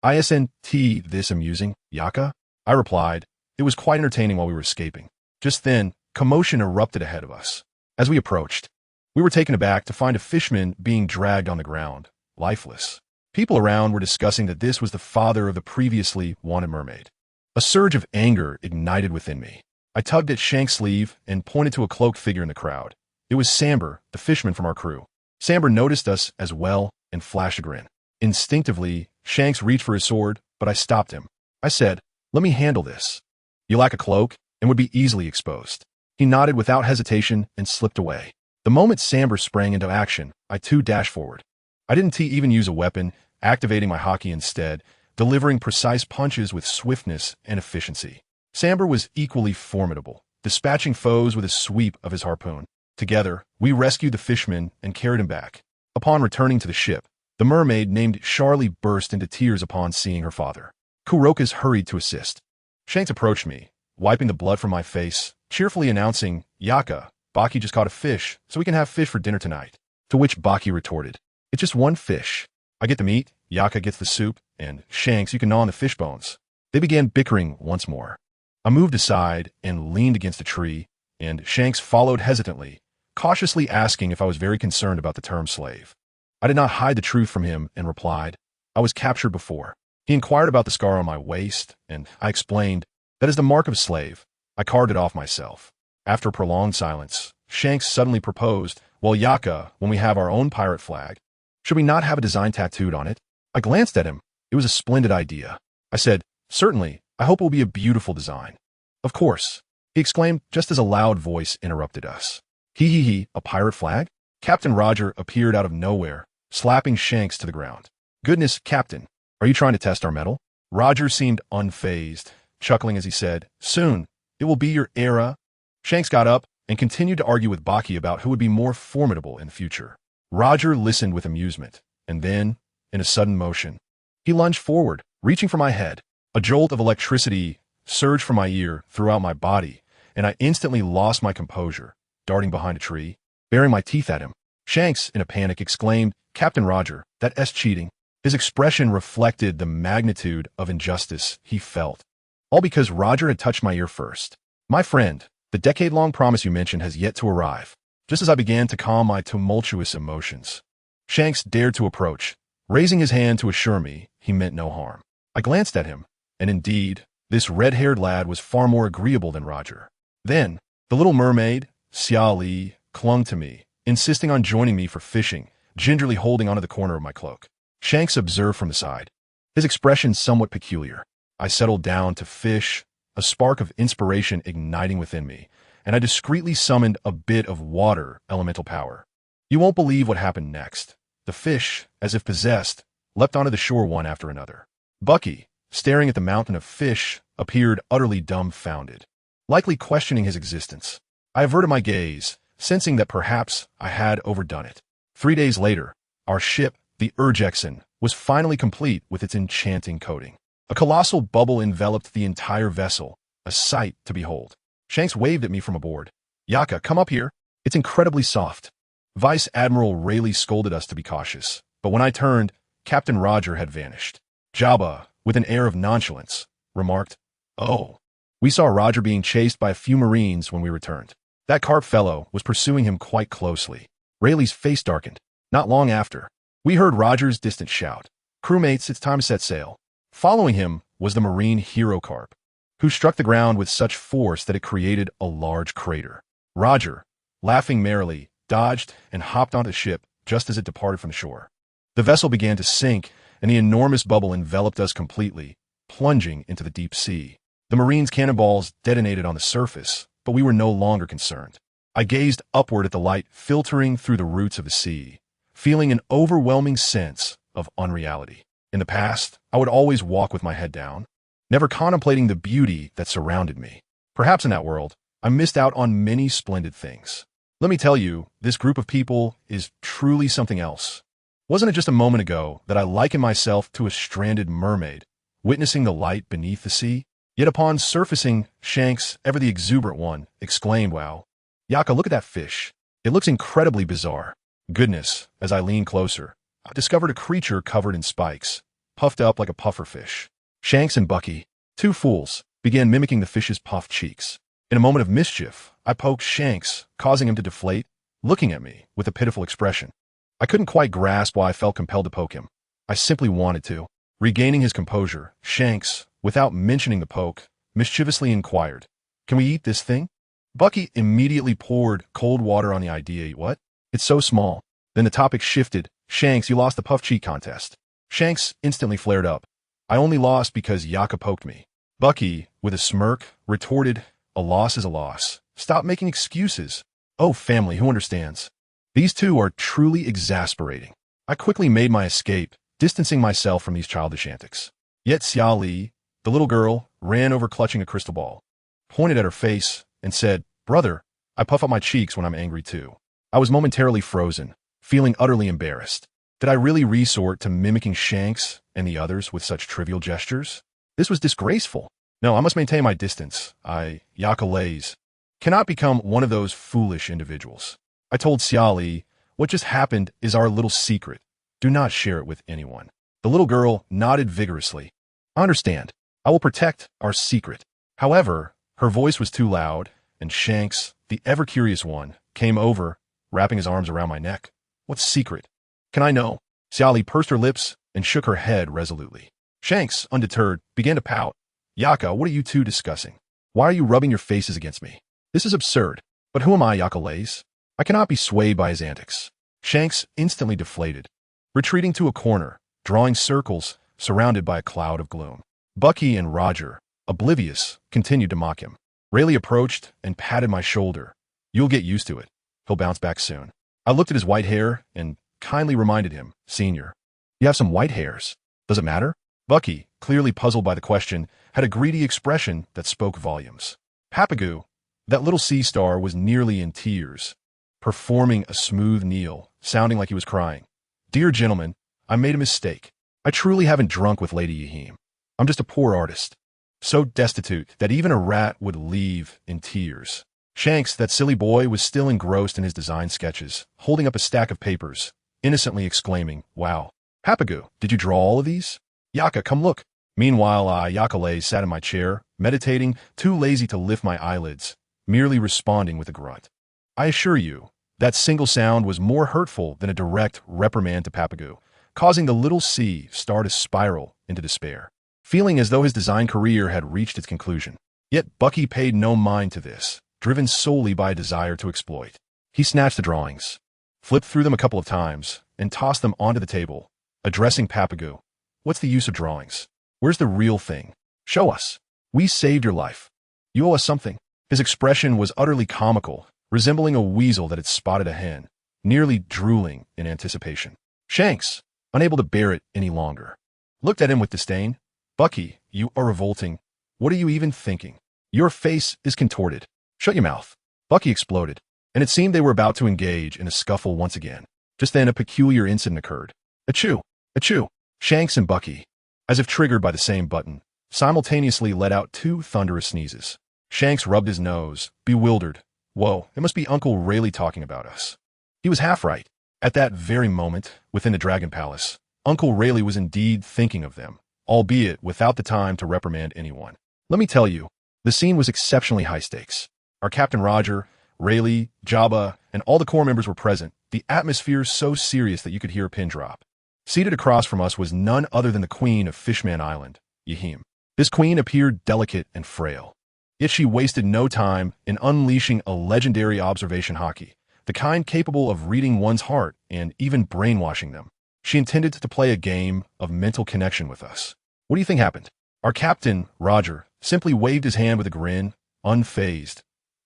[SPEAKER 1] Isn't this amusing, Yaka?" I replied. It was quite entertaining while we were escaping. Just then, commotion erupted ahead of us. As we approached, we were taken aback to find a fishman being dragged on the ground, lifeless. People around were discussing that this was the father of the previously wanted mermaid. A surge of anger ignited within me. I tugged at Shank's sleeve and pointed to a cloaked figure in the crowd. It was Samber, the fisherman from our crew. Samber noticed us as well and flashed a grin. Instinctively, Shanks reached for his sword, but I stopped him. I said, "Let me handle this. You lack a cloak and would be easily exposed." He nodded without hesitation and slipped away. The moment Samber sprang into action, I too dashed forward. I didn't even use a weapon, activating my haki instead, delivering precise punches with swiftness and efficiency. Samber was equally formidable, dispatching foes with a sweep of his harpoon. Together, we rescued the fishman and carried him back. Upon returning to the ship, the mermaid named Charlie burst into tears upon seeing her father. Kuroka's hurried to assist. Shanks approached me, wiping the blood from my face, cheerfully announcing, "Yaka, Baki just caught a fish, so we can have fish for dinner tonight." To which Baki retorted, "It's just one fish. I get the meat, Yaka gets the soup, and Shanks, you can gnaw on the fish bones." They began bickering once more. I moved aside and leaned against a tree, and Shanks followed hesitantly, cautiously asking if I was very concerned about the term slave. I did not hide the truth from him and replied, "I was captured before." He inquired about the scar on my waist, and I explained, "That is the mark of a slave. I carved it off myself." After a prolonged silence, Shanks suddenly proposed, "Well, Yaka, when we have our own pirate flag, should we not have a design tattooed on it?" I glanced at him. It was a splendid idea. I said, "Certainly, I hope it will be a beautiful design." "Of course," he exclaimed just as a loud voice interrupted us. A pirate flag?" Captain Roger appeared out of nowhere, slapping Shanks to the ground. "Goodness, Captain, are you trying to test our mettle?" Roger seemed unfazed, chuckling as he said, "Soon, it will be your era." Shanks got up and continued to argue with Baki about who would be more formidable in the future. Roger listened with amusement, and then, in a sudden motion, he lunged forward, reaching for my head. A jolt of electricity surged from my ear throughout my body, and I instantly lost my composure, darting behind a tree, baring my teeth at him. Shanks, in a panic, exclaimed, "Captain Roger, that's cheating." His expression reflected the magnitude of injustice he felt, all because Roger had touched my ear first. "My friend, the decade-long promise you mentioned has yet to arrive." Just as I began to calm my tumultuous emotions, Shanks dared to approach, raising his hand to assure me he meant no harm. I glanced at him, and indeed, this red-haired lad was far more agreeable than Roger. Then, the little mermaid, Xia Li, clung to me, insisting on joining me for fishing, gingerly holding onto the corner of my cloak. Shanks observed from the side, his expression somewhat peculiar. I settled down to fish, a spark of inspiration igniting within me, and I discreetly summoned a bit of water elemental power. You won't believe what happened next. The fish, as if possessed, leapt onto the shore one after another. Bucky, staring at the mountain of fish, appeared utterly dumbfounded, likely questioning his existence. I averted my gaze, sensing that perhaps I had overdone it. 3 days later, our ship, the Urjexen, was finally complete with its enchanting coating. A colossal bubble enveloped the entire vessel, a sight to behold. Shanks waved at me from aboard. "Yaka, come up here. It's incredibly soft." Vice Admiral Rayleigh scolded us to be cautious, but when I turned, Captain Roger had vanished. Jabba, with an air of nonchalance, remarked, "Oh." We saw Roger being chased by a few Marines when we returned. That carp fellow was pursuing him quite closely. Rayleigh's face darkened. Not long after, we heard Roger's distant shout, "Crewmates, it's time to set sail." Following him was the Marine hero carp, who struck the ground with such force that it created a large crater. Roger, laughing merrily, dodged and hopped onto the ship just as it departed from the shore. The vessel began to sink, and the enormous bubble enveloped us completely, plunging into the deep sea. The Marines' cannonballs detonated on the surface, but we were no longer concerned. I gazed upward at the light filtering through the roots of the sea, feeling an overwhelming sense of unreality. In the past, I would always walk with my head down, never contemplating the beauty that surrounded me. Perhaps in that world, I missed out on many splendid things. Let me tell you, this group of people is truly something else. Wasn't it just a moment ago that I likened myself to a stranded mermaid, witnessing the light beneath the sea? Yet upon surfacing, Shanks, ever the exuberant one, exclaimed, "Wow, Yaka, look at that fish. It looks incredibly bizarre." Goodness, as I leaned closer, I discovered a creature covered in spikes, puffed up like a pufferfish. Shanks and Bucky, two fools, began mimicking the fish's puffed cheeks. In a moment of mischief, I poked Shanks, causing him to deflate, looking at me with a pitiful expression. I couldn't quite grasp why I felt compelled to poke him. I simply wanted to. Regaining his composure, Shanks, without mentioning the poke, mischievously inquired, "Can we eat this thing?" Bucky immediately poured cold water on the idea. "What? It's so small." Then the topic shifted. "Shanks, you lost the puff cheek contest." Shanks instantly flared up. "I only lost because Yaka poked me." Bucky, with a smirk, retorted, "A loss is a loss. Stop making excuses." Oh, family, who understands? These two are truly exasperating. I quickly made my escape, distancing myself from these childish antics. Yet Xia Li, the little girl, ran over clutching a crystal ball, pointed at her face, and said, "Brother, I puff up my cheeks when I'm angry too." I was momentarily frozen, feeling utterly embarrassed. Did I really resort to mimicking Shanks and the others with such trivial gestures? This was disgraceful. No, I must maintain my distance. Yaka Lays, cannot become one of those foolish individuals. I told Xia Li, "What just happened is our little secret. Do not share it with anyone." The little girl nodded vigorously. "I understand. I will protect our secret." However, her voice was too loud, and Shanks, the ever-curious one, came over, wrapping his arms around my neck. "What secret? Can I know?" Xia Li pursed her lips and shook her head resolutely. Shanks, undeterred, began to pout. "Yaka, what are you two discussing? Why are you rubbing your faces against me? This is absurd. But who am I, Yaka Lays? I cannot be swayed by his antics." Shanks instantly deflated, retreating to a corner, drawing circles, surrounded by a cloud of gloom. Bucky and Roger, oblivious, continued to mock him. Rayleigh approached and patted my shoulder. "You'll get used to it. He'll bounce back soon." I looked at his white hair and kindly reminded him, "Senior, you have some white hairs. Does it matter?" Bucky, clearly puzzled by the question, had a greedy expression that spoke volumes. Papagoo, that little sea star, was nearly in tears, performing a smooth kneel, sounding like he was crying. "Dear gentlemen, I made a mistake. I truly haven't drunk with Lady Yahim. I'm just a poor artist, so destitute that even a rat would leave in tears." Shanks, that silly boy, was still engrossed in his design sketches, holding up a stack of papers, innocently exclaiming, "Wow. Papagoo, did you draw all of these? Yaka, come look." Meanwhile, Yaka Lays sat in my chair, meditating, too lazy to lift my eyelids, merely responding with a grunt. I assure you, that single sound was more hurtful than a direct reprimand to Papagoo, causing the little sea star to spiral into despair, feeling as though his design career had reached its conclusion. Yet Bucky paid no mind to this, driven solely by a desire to exploit. He snatched the drawings, flipped through them a couple of times, and tossed them onto the table, addressing Papagoo. "What's the use of drawings? Where's the real thing? Show us. We saved your life. You owe us something." His expression was utterly comical, resembling a weasel that had spotted a hen, nearly drooling in anticipation. Shanks, unable to bear it any longer, looked at him with disdain. "Bucky, you are revolting. What are you even thinking? Your face is contorted. Shut your mouth." Bucky exploded, and it seemed they were about to engage in a scuffle once again. Just then a peculiar incident occurred. Achoo! Achoo! Shanks and Bucky, as if triggered by the same button, simultaneously let out two thunderous sneezes. Shanks rubbed his nose, bewildered. Whoa, it must be Uncle Rayleigh talking about us. He was half right. At that very moment, within the Dragon Palace, Uncle Rayleigh was indeed thinking of them, albeit without the time to reprimand anyone. Let me tell you, the scene was exceptionally high stakes. Our Captain Roger, Rayleigh, Jabba, and all the Corps members were present, the atmosphere so serious that you could hear a pin drop. Seated across from us was none other than the Queen of Fishman Island, Yahim. This queen appeared delicate and frail. Yet she wasted no time in unleashing a legendary observation hockey, the kind capable of reading one's heart and even brainwashing them. She intended to play a game of mental connection with us. What do you think happened? Our captain, Roger, simply waved his hand with a grin, unfazed.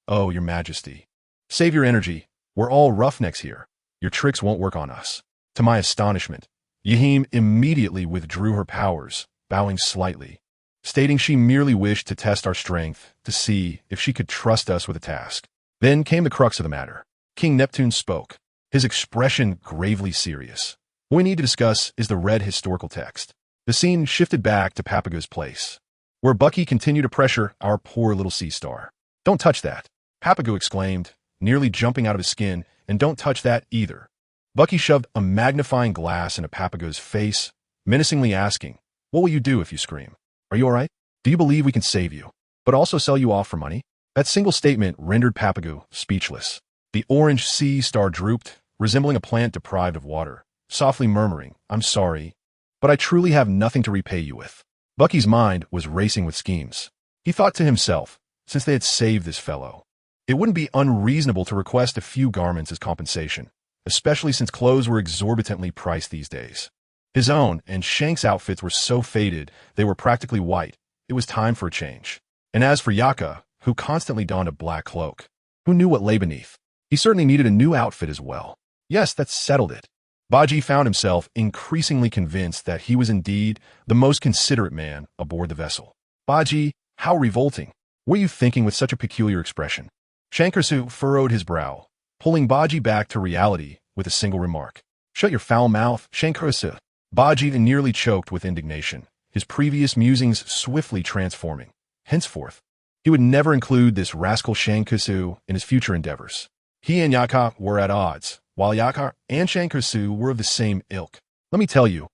[SPEAKER 1] Oh, your majesty. Save your energy. We're all roughnecks here. Your tricks won't work on us. To my astonishment, Yahim immediately withdrew her powers, bowing slightly, stating she merely wished to test our strength to see if she could trust us with a task. Then came the crux of the matter. King Neptune spoke, his expression gravely serious. What we need to discuss is the red historical text. The scene shifted back to Papago's place, where Bucky continued to pressure our poor little sea star. Don't touch that, Papago exclaimed, nearly jumping out of his skin, and don't touch that either. Bucky shoved a magnifying glass into Papago's face, menacingly asking, what will you do if you scream? Are you all right? Do you believe we can save you, but also sell you off for money? That single statement rendered Papago speechless. The orange sea star drooped, resembling a plant deprived of water, softly murmuring, I'm sorry, but I truly have nothing to repay you with. Bucky's mind was racing with schemes. He thought to himself, since they had saved this fellow, it wouldn't be unreasonable to request a few garments as compensation, especially since clothes were exorbitantly priced these days. His own and Shank's outfits were so faded they were practically white. It was time for a change. And as for Yaka, who constantly donned a black cloak, who knew what lay beneath? He certainly needed a new outfit as well. Yes, that settled it. Baji found himself increasingly convinced that he was indeed the most considerate man aboard the vessel. Baji, how revolting. What are you thinking with such a peculiar expression? Shankersu furrowed his brow, pulling Baji back to reality with a single remark. Shut your foul mouth, Shankersu. Baji nearly choked with indignation, his previous musings swiftly transforming. Henceforth, he would never include this rascal Shankersu in his future endeavors. He and Yaka were at odds, while Yaka and Shankersu were of the same ilk. Let me tell you,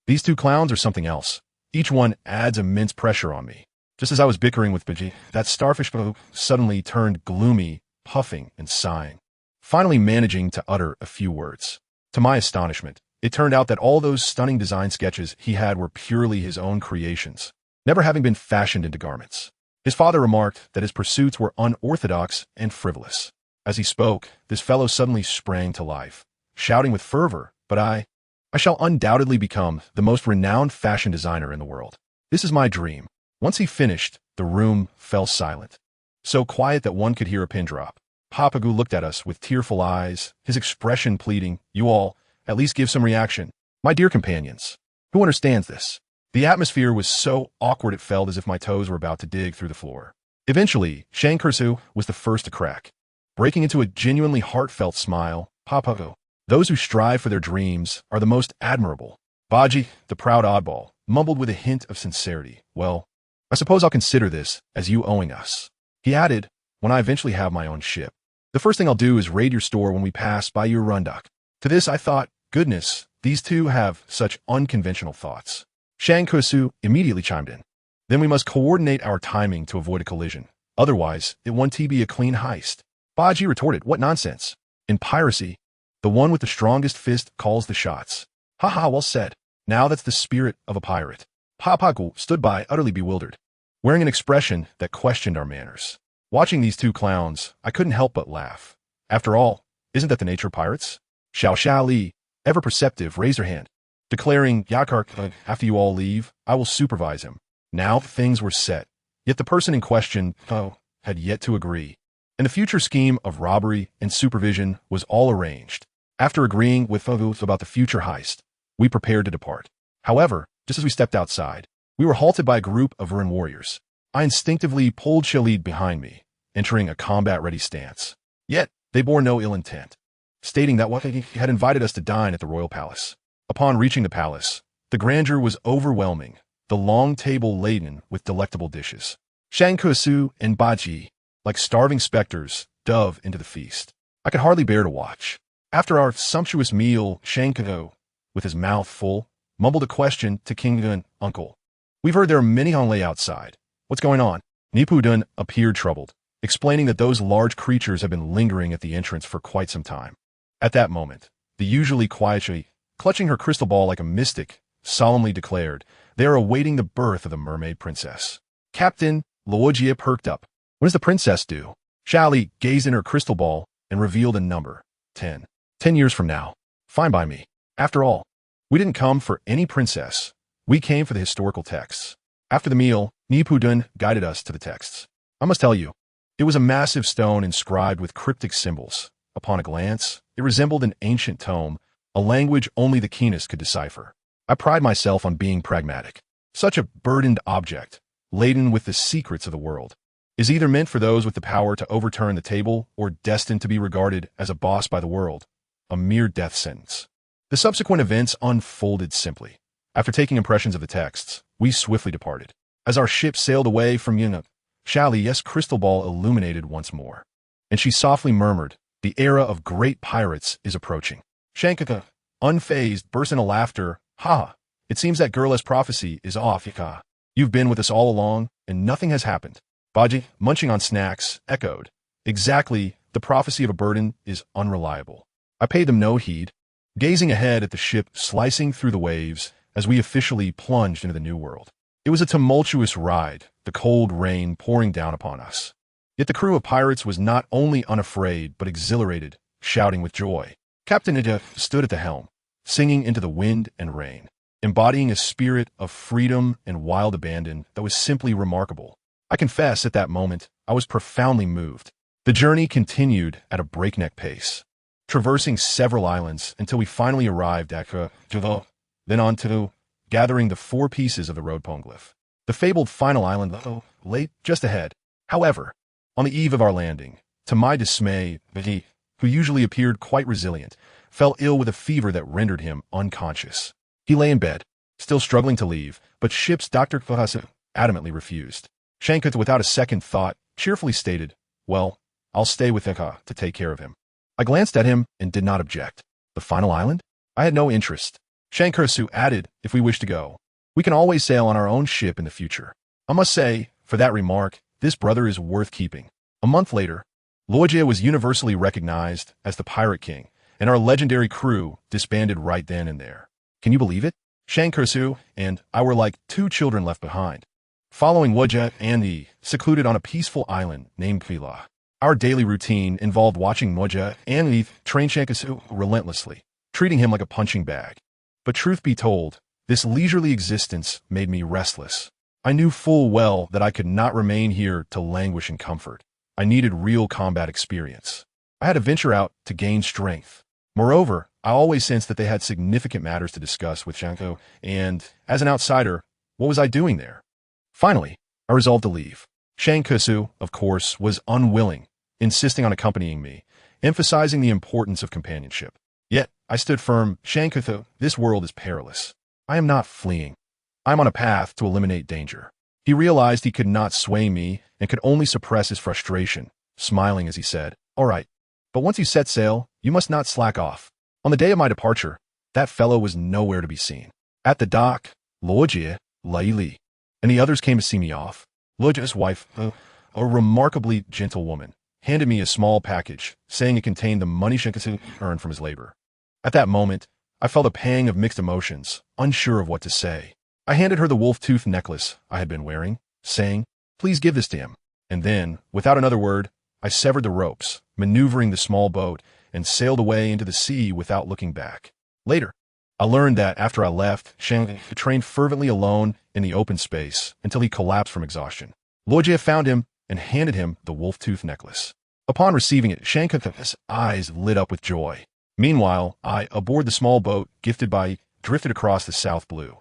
[SPEAKER 1] these two clowns are something else. Each one adds immense pressure on me. Just as I was bickering with Baji, that starfish suddenly turned gloomy, puffing and sighing, finally managing to utter a few words. To my astonishment, it turned out that all those stunning design sketches he had were purely his own creations, never having been fashioned into garments. His father remarked that his pursuits were unorthodox and frivolous. As he spoke, this fellow suddenly sprang to life, shouting with fervor, but I shall undoubtedly become the most renowned fashion designer in the world. This is my dream. Once he finished, the room fell silent, so quiet that one could hear a pin drop. Papago looked at us with tearful eyes, his expression pleading, you all, at least give some reaction. My dear companions, who understands this? The atmosphere was so awkward it felt as if my toes were about to dig through the floor. Eventually, Shankersu was the first to crack. Breaking into a genuinely heartfelt smile, Papago, those who strive for their dreams are the most admirable. Baji, the proud oddball, mumbled with a hint of sincerity, well, I suppose I'll consider this as you owing us. He added, when I eventually have my own ship, the first thing I'll do is raid your store when we pass by your rundock. To this I thought, goodness, these two have such unconventional thoughts. Shankersu immediately chimed in. Then we must coordinate our timing to avoid a collision. Otherwise, it won't be a clean heist. Baji retorted, what nonsense. In piracy, the one with the strongest fist calls the shots. Haha, well said. Now that's the spirit of a pirate. Papago stood by, utterly bewildered, wearing an expression that questioned our manners. Watching these two clowns, I couldn't help but laugh. After all, isn't that the nature of pirates? Xiao Li, ever perceptive, raised her hand, declaring, Yakar, after you all leave, I will supervise him. Now things were set, yet the person in question, had yet to agree. And the future scheme of robbery and supervision was all arranged. After agreeing with Fogus about the future heist, we prepared to depart. However, just as we stepped outside, we were halted by a group of Ren warriors. I instinctively pulled Shalid behind me, entering a combat-ready stance. Yet, they bore no ill intent, stating that Wang had invited us to dine at the royal palace. Upon reaching the palace, the grandeur was overwhelming, the long table laden with delectable dishes. Shang Kusu and Baji, like starving specters, dove into the feast. I could hardly bear to watch. After our sumptuous meal, Shang Kusu, with his mouth full, mumbled a question to King Gun, "Uncle, we've heard there are many Honglei outside. What's going on?" Nipudun appeared troubled, explaining that those large creatures have been lingering at the entrance for quite some time. At that moment, the usually quiet Shi, clutching her crystal ball like a mystic, solemnly declared, "They are awaiting the birth of the mermaid princess." Captain Luojie perked up. "When is the princess due?" Shali gazed in her crystal ball and revealed a number. 10. 10 years from now. Fine by me. After all, we didn't come for any princess. We came for the historical texts. After the meal, Nipudun guided us to the texts. I must tell you, it was a massive stone inscribed with cryptic symbols. Upon a glance, it resembled an ancient tome, a language only the keenest could decipher. I pride myself on being pragmatic. Such a burdened object, laden with the secrets of the world, is either meant for those with the power to overturn the table or destined to be regarded as a boss by the world, a mere death sentence. The subsequent events unfolded simply. After taking impressions of the texts, we swiftly departed. As our ship sailed away from Yunnan, Shali's crystal ball illuminated once more, and she softly murmured, "The era of great pirates is approaching." Shankaka, unfazed, burst into laughter. "Ha! It seems that girl's prophecy is off, Yaka. You've been with us all along, and nothing has happened." Baji, munching on snacks, echoed, "Exactly, the prophecy of a burden is unreliable." I paid them no heed, gazing ahead at the ship slicing through the waves as we officially plunged into the new world. It was a tumultuous ride, the cold rain pouring down upon us. Yet the crew of pirates was not only unafraid but exhilarated, shouting with joy. Captain Ida stood at the helm, singing into the wind and rain, embodying a spirit of freedom and wild abandon that was simply remarkable. I confess at that moment I was profoundly moved. The journey continued at a breakneck pace, traversing several islands until we finally arrived at Java, then on to gathering the 4 pieces of the road poneglyph. The fabled final island, though, lay just ahead. However, on the eve of our landing, to my dismay, Baji, who usually appeared quite resilient, fell ill with a fever that rendered him unconscious. He lay in bed, still struggling to leave, but ship's Dr. Kohasa adamantly refused. Shankut, without a second thought, cheerfully stated, "Well, I'll stay with Eka to take care of him." I glanced at him and did not object. The final island? I had no interest. Shankursu added, "If we wish to go, we can always sail on our own ship in the future." I must say, for that remark, this brother is worth keeping. A month later, Luojie was universally recognized as the Pirate King, and our legendary crew disbanded right then and there. Can you believe it? Shankursu and I were like 2 children left behind, following Luojie and the secluded on a peaceful island named Kvila. Our daily routine involved watching Luojie and the train Shankursu relentlessly, treating him like a punching bag. But truth be told, this leisurely existence made me restless. I knew full well that I could not remain here to languish in comfort. I needed real combat experience. I had to venture out to gain strength. Moreover, I always sensed that they had significant matters to discuss with Shanko, and, as an outsider, what was I doing there? Finally, I resolved to leave. Shankusu, of course, was unwilling, insisting on accompanying me, emphasizing the importance of companionship. Yet, I stood firm. "Shankusu, this world is perilous. I am not fleeing. I am on a path to eliminate danger." He realized he could not sway me and could only suppress his frustration, smiling as he said, "All right, but once you set sail, you must not slack off." On the day of my departure, that fellow was nowhere to be seen. At the dock, Luojie, Laili, and the others came to see me off. Luojie's wife, a remarkably gentle woman, handed me a small package, saying it contained the money Shankusu earned from his labor. At that moment, I felt a pang of mixed emotions, unsure of what to say. I handed her the wolf-tooth necklace I had been wearing, saying, "Please give this to him." And then, without another word, I severed the ropes, maneuvering the small boat, and sailed away into the sea without looking back. Later, I learned that after I left, Shang trained fervently alone in the open space until he collapsed from exhaustion. Luojie found him and handed him the wolf-tooth necklace. Upon receiving it, Shang's eyes lit up with joy. Meanwhile, I, aboard the small boat gifted by, drifted across the South Blue.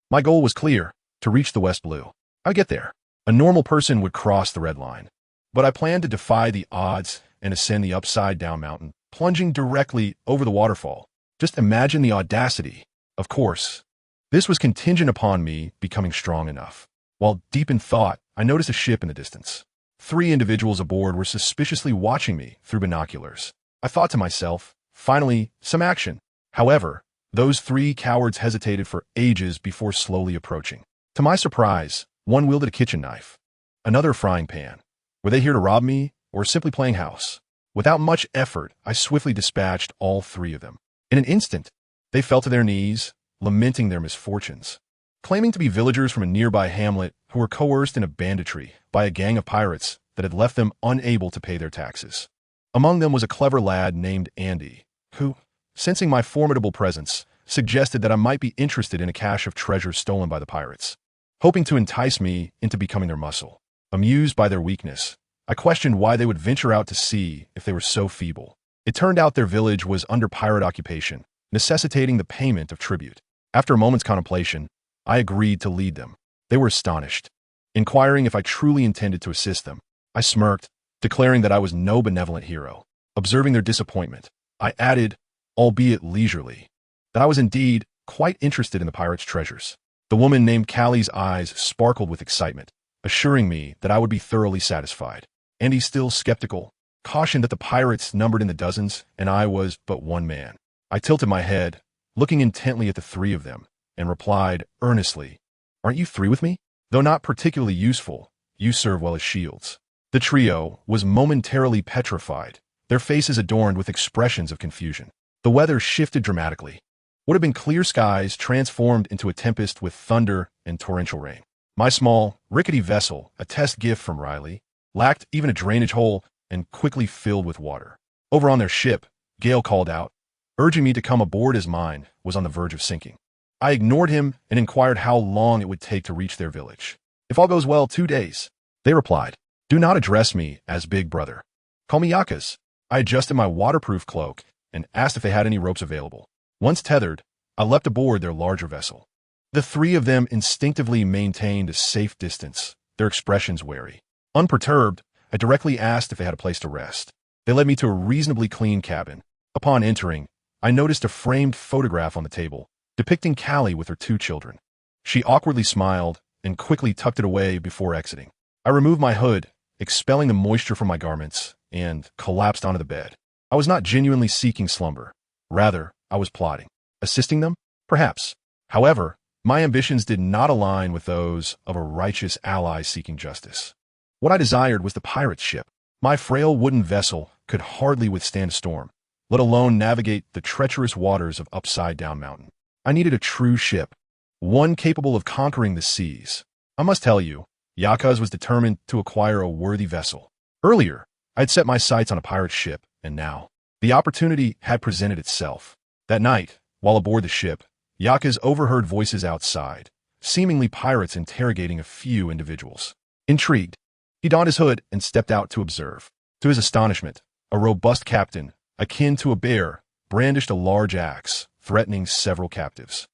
[SPEAKER 1] My goal was clear, to reach the West Blue. I'd get there. A normal person would cross the red line. But I planned to defy the odds and ascend the upside-down mountain, plunging directly over the waterfall. Just imagine the audacity. Of course, this was contingent upon me becoming strong enough. While deep in thought, I noticed a ship in the distance. 3 individuals aboard were suspiciously watching me through binoculars. I thought to myself, finally, some action. However, those 3 cowards hesitated for ages before slowly approaching. To my surprise, one wielded a kitchen knife, another a frying pan. Were they here to rob me, or simply playing house? Without much effort, I swiftly dispatched all 3 of them. In an instant, they fell to their knees, lamenting their misfortunes. Claiming to be villagers from a nearby hamlet who were coerced into banditry by a gang of pirates that had left them unable to pay their taxes. Among them was a clever lad named Andy, who, sensing my formidable presence, suggested that I might be interested in a cache of treasure stolen by the pirates, hoping to entice me into becoming their muscle. Amused by their weakness, I questioned why they would venture out to sea if they were so feeble. It turned out their village was under pirate occupation, necessitating the payment of tribute. After a moment's contemplation, I agreed to lead them. They were astonished, inquiring if I truly intended to assist them. I smirked, declaring that I was no benevolent hero. Observing their disappointment, I added, albeit leisurely, that I was indeed quite interested in the pirates' treasures. The woman named Callie's eyes sparkled with excitement, assuring me that I would be thoroughly satisfied. Andy, still skeptical, cautioned that the pirates numbered in the dozens and I was but one man. I tilted my head, looking intently at the 3 of them, and replied earnestly, "Aren't you 3 with me? Though not particularly useful, you serve well as shields." The trio was momentarily petrified, their faces adorned with expressions of confusion. The weather shifted dramatically. What had been clear skies transformed into a tempest with thunder and torrential rain. My small, rickety vessel, a test gift from Riley, lacked even a drainage hole and quickly filled with water. Over on their ship, Gale called out, urging me to come aboard as mine was on the verge of sinking. I ignored him and inquired how long it would take to reach their village. "If all goes well, 2 days. They replied. "Do not address me as Big Brother. Call me Yakas." I adjusted my waterproof cloak and asked if they had any ropes available. Once tethered, I leapt aboard their larger vessel. The 3 of them instinctively maintained a safe distance, their expressions wary. Unperturbed, I directly asked if they had a place to rest. They led me to a reasonably clean cabin. Upon entering, I noticed a framed photograph on the table, depicting Callie with her 2 children. She awkwardly smiled and quickly tucked it away before exiting. I removed my hood, expelling the moisture from my garments, and collapsed onto the bed. I was not genuinely seeking slumber. Rather, I was plotting. Assisting them? Perhaps. However, my ambitions did not align with those of a righteous ally seeking justice. What I desired was the pirate's ship. My frail wooden vessel could hardly withstand a storm, let alone navigate the treacherous waters of Upside-Down Mountain. I needed a true ship, one capable of conquering the seas. I must tell you, Yakas was determined to acquire a worthy vessel. Earlier, I had set my sights on a pirate ship, and now, the opportunity had presented itself. That night, while aboard the ship, Yakas overheard voices outside, seemingly pirates interrogating a few individuals. Intrigued, he donned his hood and stepped out to observe. To his astonishment, a robust captain, akin to a bear, brandished a large axe, threatening several captives.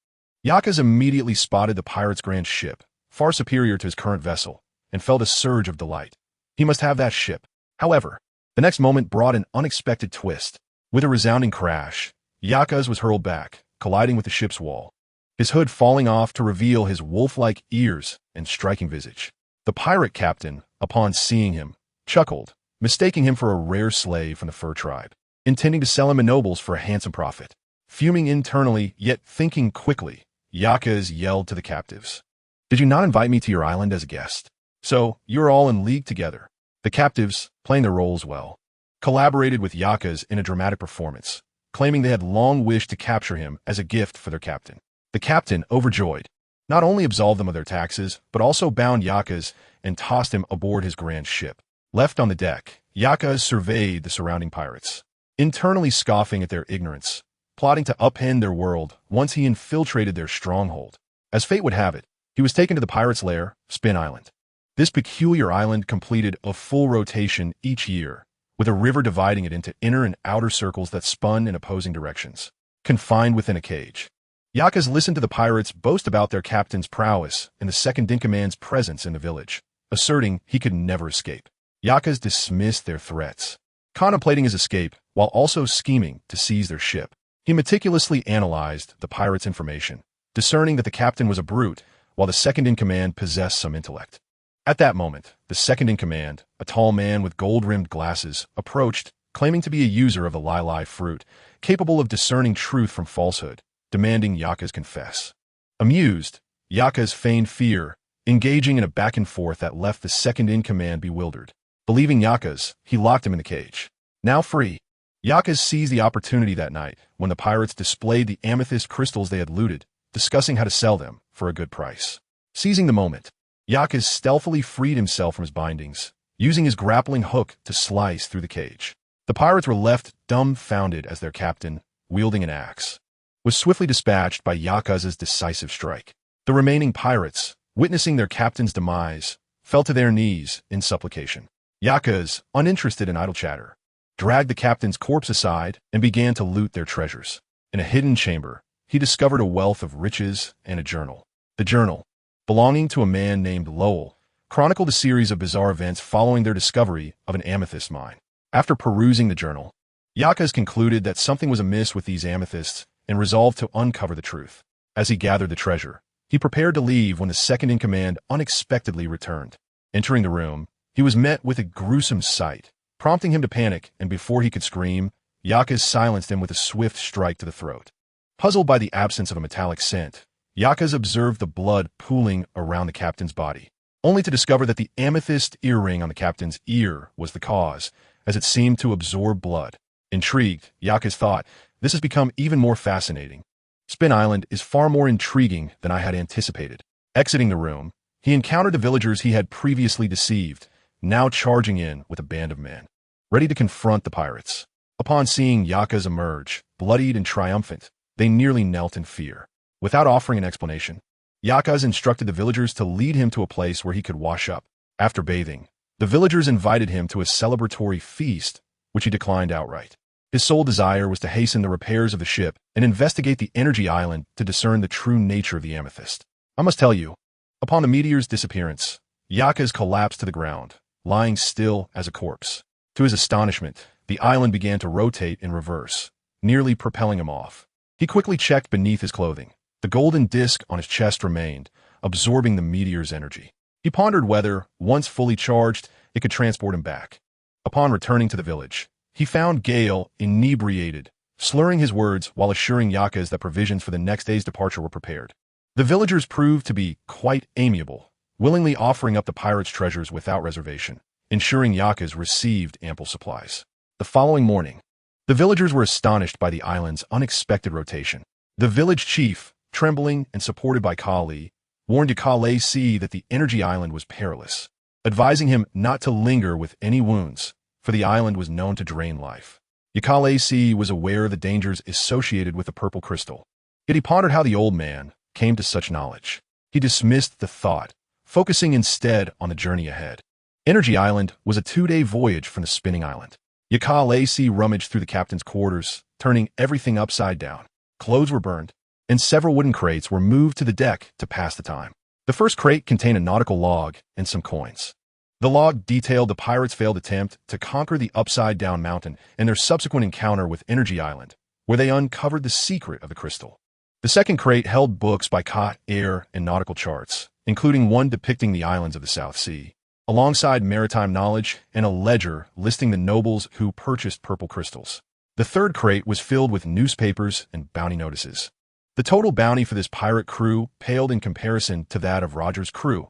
[SPEAKER 1] Yakas immediately spotted the pirate's grand ship, far superior to his current vessel, and felt a surge of delight. He must have that ship. However, the next moment brought an unexpected twist. With a resounding crash, Yakas was hurled back, colliding with the ship's wall, his hood falling off to reveal his wolf-like ears and striking visage. The pirate captain, upon seeing him, chuckled, mistaking him for a rare slave from the fur tribe, intending to sell him in nobles for a handsome profit. Fuming internally, yet thinking quickly, Yakas yelled to the captives, "Did you not invite me to your island as a guest? So, you are all in league together." The captives, playing their roles well, collaborated with Yakas in a dramatic performance, claiming they had long wished to capture him as a gift for their captain. The captain, overjoyed, not only absolved them of their taxes, but also bound Yakas and tossed him aboard his grand ship. Left on the deck, Yakas surveyed the surrounding pirates, internally scoffing at their ignorance, plotting to upend their world once he infiltrated their stronghold. As fate would have it, he was taken to the pirate's lair, Spin Island. This peculiar island completed a full rotation each year, with a river dividing it into inner and outer circles that spun in opposing directions. Confined within a cage, Yakas listened to the pirates boast about their captain's prowess and the second-in-command's presence in the village, asserting he could never escape. Yakas dismissed their threats, contemplating his escape while also scheming to seize their ship. He meticulously analyzed the pirates' information, discerning that the captain was a brute, while the second-in-command possessed some intellect. At that moment, the second-in-command, a tall man with gold-rimmed glasses, approached, claiming to be a user of the Lai fruit, capable of discerning truth from falsehood, demanding Yakas confess. Amused, Yakas feigned fear, engaging in a back-and-forth that left the second-in-command bewildered. Believing Yakas, he locked him in the cage. Now free, Yakas seized the opportunity that night when the pirates displayed the amethyst crystals they had looted, discussing how to sell them for a good price. Seizing the moment, Yakas stealthily freed himself from his bindings, using his grappling hook to slice through the cage. The pirates were left dumbfounded as their captain, wielding an axe, was swiftly dispatched by Yakas's decisive strike. The remaining pirates, witnessing their captain's demise, fell to their knees in supplication. Yakas, uninterested in idle chatter, dragged the captain's corpse aside and began to loot their treasures. In a hidden chamber, he discovered a wealth of riches and a journal. The journal, belonging to a man named Lowell, chronicled a series of bizarre events following their discovery of an amethyst mine. After perusing the journal, Yakas concluded that something was amiss with these amethysts and resolved to uncover the truth. As he gathered the treasure, he prepared to leave when the second-in-command unexpectedly returned. Entering the room, he was met with a gruesome sight, prompting him to panic, and before he could scream, Yakas silenced him with a swift strike to the throat. Puzzled by the absence of a metallic scent, Yakas observed the blood pooling around the captain's body, only to discover that the amethyst earring on the captain's ear was the cause, as it seemed to absorb blood. Intrigued, Yakas thought, "This has become even more fascinating. Spin Island is far more intriguing than I had anticipated." Exiting the room, he encountered the villagers he had previously deceived, now charging in with a band of men, ready to confront the pirates. Upon seeing Yakas emerge, bloodied and triumphant, they nearly knelt in fear. Without offering an explanation, Yakas instructed the villagers to lead him to a place where he could wash up. After bathing, the villagers invited him to a celebratory feast, which he declined outright. His sole desire was to hasten the repairs of the ship and investigate the energy island to discern the true nature of the amethyst. I must tell you, upon the meteor's disappearance, Yakas collapsed to the ground, lying still as a corpse. To his astonishment, the island began to rotate in reverse, nearly propelling him off. He quickly checked beneath his clothing. The golden disc on his chest remained, absorbing the meteor's energy. He pondered whether, once fully charged, it could transport him back. Upon returning to the village, he found Gale inebriated, slurring his words while assuring Yakas that provisions for the next day's departure were prepared. The villagers proved to be quite amiable, willingly offering up the pirates' treasures without reservation, ensuring Yakas received ample supplies. The following morning, the villagers were astonished by the island's unexpected rotation. The village chief, trembling and supported by Kali, warned Yakale that the energy island was perilous, advising him not to linger with any wounds, for the island was known to drain life. Yakale was aware of the dangers associated with the purple crystal, yet he pondered how the old man came to such knowledge. He dismissed the thought, focusing instead on the journey ahead. Energy Island was a 2-day voyage from the spinning island. Yakale rummaged through the captain's quarters, turning everything upside down. Clothes were burned, and several wooden crates were moved to the deck to pass the time. The first crate contained a nautical log and some coins. The log detailed the pirates' failed attempt to conquer the upside-down mountain and their subsequent encounter with Energy Island, where they uncovered the secret of the crystal. The second crate held books by Kot, air, and nautical charts, including one depicting the islands of the South Sea, alongside maritime knowledge and a ledger listing the nobles who purchased purple crystals. The third crate was filled with newspapers and bounty notices. The total bounty for this pirate crew paled in comparison to that of Roger's crew,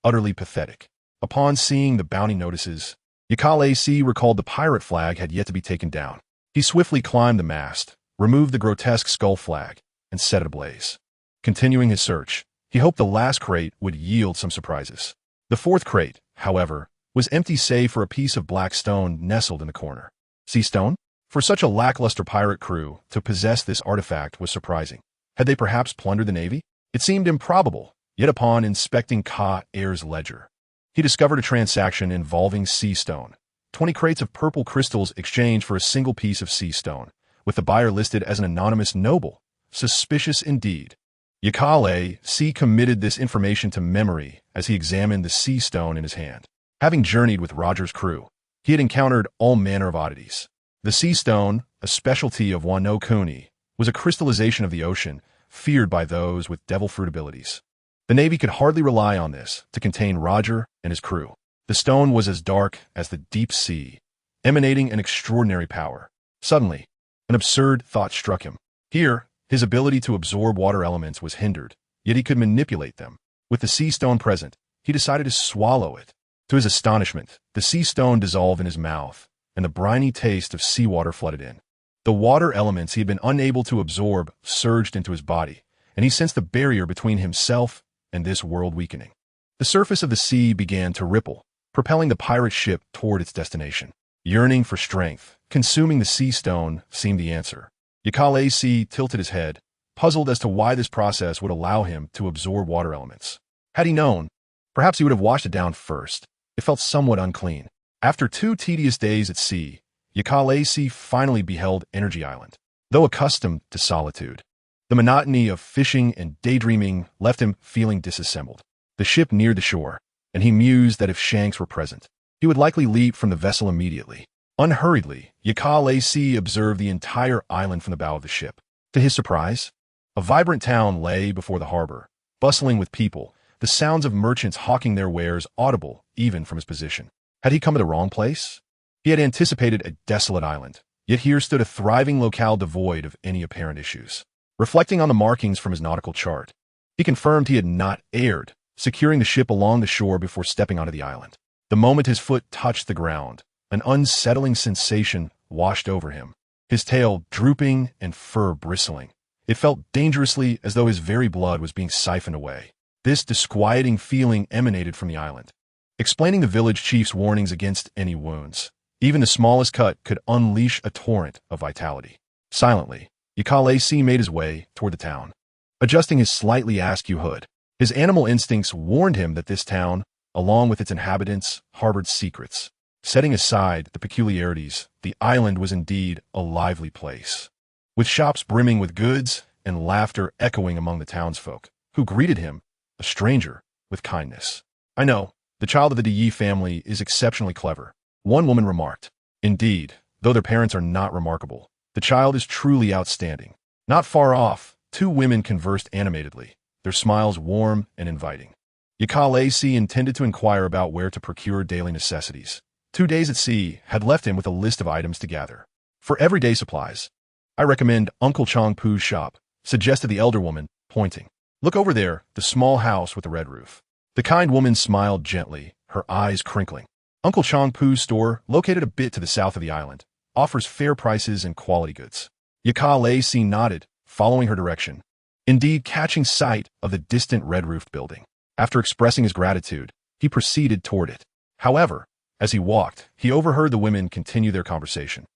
[SPEAKER 1] utterly pathetic. Upon seeing the bounty notices, Yakale recalled the pirate flag had yet to be taken down. He swiftly climbed the mast, removed the grotesque skull flag, and set it ablaze. Continuing his search, he hoped the last crate would yield some surprises. The fourth crate, however, was empty save for a piece of black stone nestled in the corner. Sea stone? For such a lackluster pirate crew to possess this artifact was surprising. Had they perhaps plundered the navy? It seemed improbable, yet upon inspecting Ka Air's ledger, he discovered a transaction involving sea stone. 20 crates of purple crystals exchanged for a single piece of sea stone, with the buyer listed as an anonymous noble. Suspicious indeed. Yakale committed this information to memory as he examined the sea stone in his hand. Having journeyed with Roger's crew, he had encountered all manner of oddities. The sea stone, a specialty of Wano Kuni, was a crystallization of the ocean, feared by those with devil fruit abilities. The Navy could hardly rely on this to contain Roger and his crew. The stone was as dark as the deep sea, emanating an extraordinary power. Suddenly, an absurd thought struck him. Here, his ability to absorb water elements was hindered, yet he could manipulate them. With the sea stone present, he decided to swallow it. To his astonishment, the sea stone dissolved in his mouth, and the briny taste of seawater flooded in. The water elements he had been unable to absorb surged into his body, and he sensed the barrier between himself and this world weakening. The surface of the sea began to ripple, propelling the pirate ship toward its destination. Yearning for strength, consuming the sea stone seemed the answer. Yakal tilted his head, puzzled as to why this process would allow him to absorb water elements. Had he known, perhaps he would have washed it down first. It felt somewhat unclean. After 2 tedious days at sea, Yakal finally beheld Energy Island. Though accustomed to solitude, the monotony of fishing and daydreaming left him feeling disassembled. The ship neared the shore, and he mused that if Shanks were present, he would likely leap from the vessel immediately. Unhurriedly, Yakal observed the entire island from the bow of the ship. To his surprise, a vibrant town lay before the harbor, bustling with people, the sounds of merchants hawking their wares audible even from his position. Had he come to the wrong place? He had anticipated a desolate island, yet here stood a thriving locale devoid of any apparent issues. Reflecting on the markings from his nautical chart, he confirmed he had not erred, securing the ship along the shore before stepping onto the island. The moment his foot touched the ground, an unsettling sensation washed over him, his tail drooping and fur bristling. It felt dangerously as though his very blood was being siphoned away. This disquieting feeling emanated from the island, explaining the village chief's warnings against any wounds. Even the smallest cut could unleash a torrent of vitality. Silently, Yakal made his way toward the town. Adjusting his slightly askew hood, his animal instincts warned him that this town, along with its inhabitants, harbored secrets. Setting aside the peculiarities, the island was indeed a lively place, with shops brimming with goods and laughter echoing among the townsfolk, who greeted him, a stranger, with kindness. "I know, the child of the De family is exceptionally clever," one woman remarked. "Indeed, though their parents are not remarkable, the child is truly outstanding." Not far off, 2 women conversed animatedly, their smiles warm and inviting. Yakal intended to inquire about where to procure daily necessities. 2 days at sea had left him with a list of items to gather. "For everyday supplies, I recommend Uncle Chong Poo's shop," suggested the elder woman, pointing. "Look over there, the small house with the red roof." The kind woman smiled gently, her eyes crinkling. Uncle Chong Poo's store, located a bit to the south of the island, offers fair prices and quality goods. Yakal nodded, following her direction, indeed catching sight of the distant red-roofed building. After expressing his gratitude, he proceeded toward it. However, as he walked, he overheard the women continue their conversation.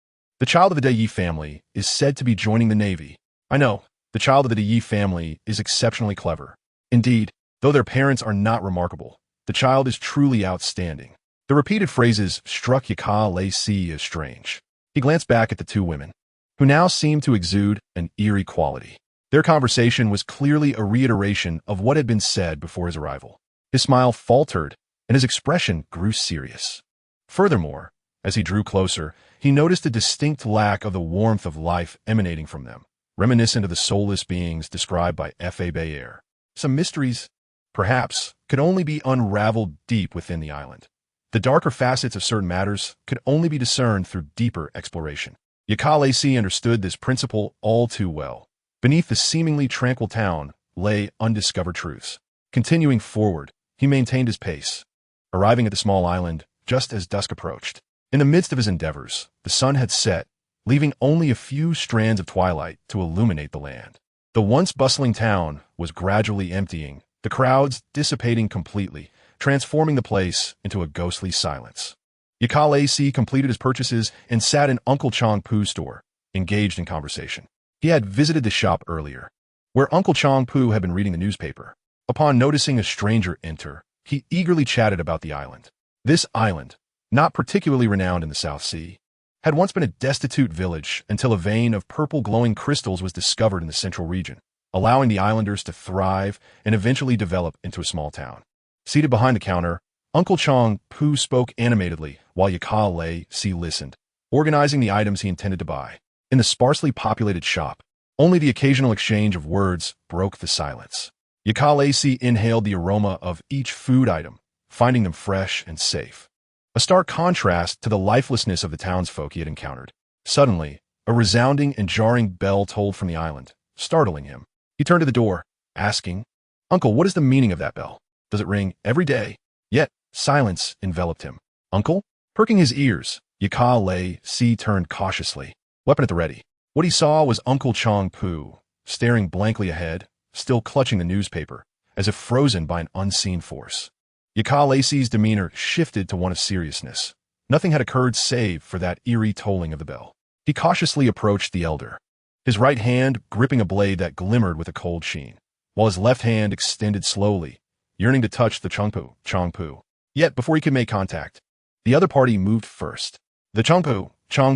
[SPEAKER 1] "The child of the De family is said to be joining the Navy. I know, the child of the De family is exceptionally clever. Indeed, though their parents are not remarkable, the child is truly outstanding." The repeated phrases struck Yakal as strange. He glanced back at the 2 women, who now seemed to exude an eerie quality. Their conversation was clearly a reiteration of what had been said before his arrival. His smile faltered, and his expression grew serious. Furthermore, as he drew closer, he noticed a distinct lack of the warmth of life emanating from them, reminiscent of the soulless beings described by F.A. Bayer. Some mysteries, perhaps, could only be unraveled deep within the island. The darker facets of certain matters could only be discerned through deeper exploration. Yakal understood this principle all too well. Beneath the seemingly tranquil town lay undiscovered truths. Continuing forward, he maintained his pace, arriving at the small island just as dusk approached. In the midst of his endeavors, the sun had set, leaving only a few strands of twilight to illuminate the land. The once bustling town was gradually emptying, the crowds dissipating completely, transforming the place into a ghostly silence. Yakal completed his purchases and sat in Uncle Chong Poo's store, engaged in conversation. He had visited the shop earlier, where Uncle Chong Poo had been reading the newspaper. Upon noticing a stranger enter, he eagerly chatted about the island. This island, not particularly renowned in the South Sea, had once been a destitute village until a vein of purple glowing crystals was discovered in the central region, allowing the islanders to thrive and eventually develop into a small town. Seated behind the counter, Uncle Chong Pu spoke animatedly while Yakale Si listened, organizing the items he intended to buy. In the sparsely populated shop, only the occasional exchange of words broke the silence. Yakale Si inhaled the aroma of each food item, finding them fresh and safe. A stark contrast to the lifelessness of the townsfolk he had encountered. Suddenly, a resounding and jarring bell tolled from the island, startling him. He turned to the door, asking, "Uncle, what is the meaning of that bell? Does it ring every day?" Yet, silence enveloped him. "Uncle?" Perking his ears, Yakale Si turned cautiously, weapon at the ready. What he saw was Uncle Chong Pu, staring blankly ahead, still clutching the newspaper, as if frozen by an unseen force. Yakale Si's demeanor shifted to one of seriousness. Nothing had occurred save for that eerie tolling of the bell. He cautiously approached the elder, his right hand gripping a blade that glimmered with a cold sheen, while his left hand extended slowly, yearning to touch the Chong Pu. Yet, before he could make contact, the other party moved first. The Chong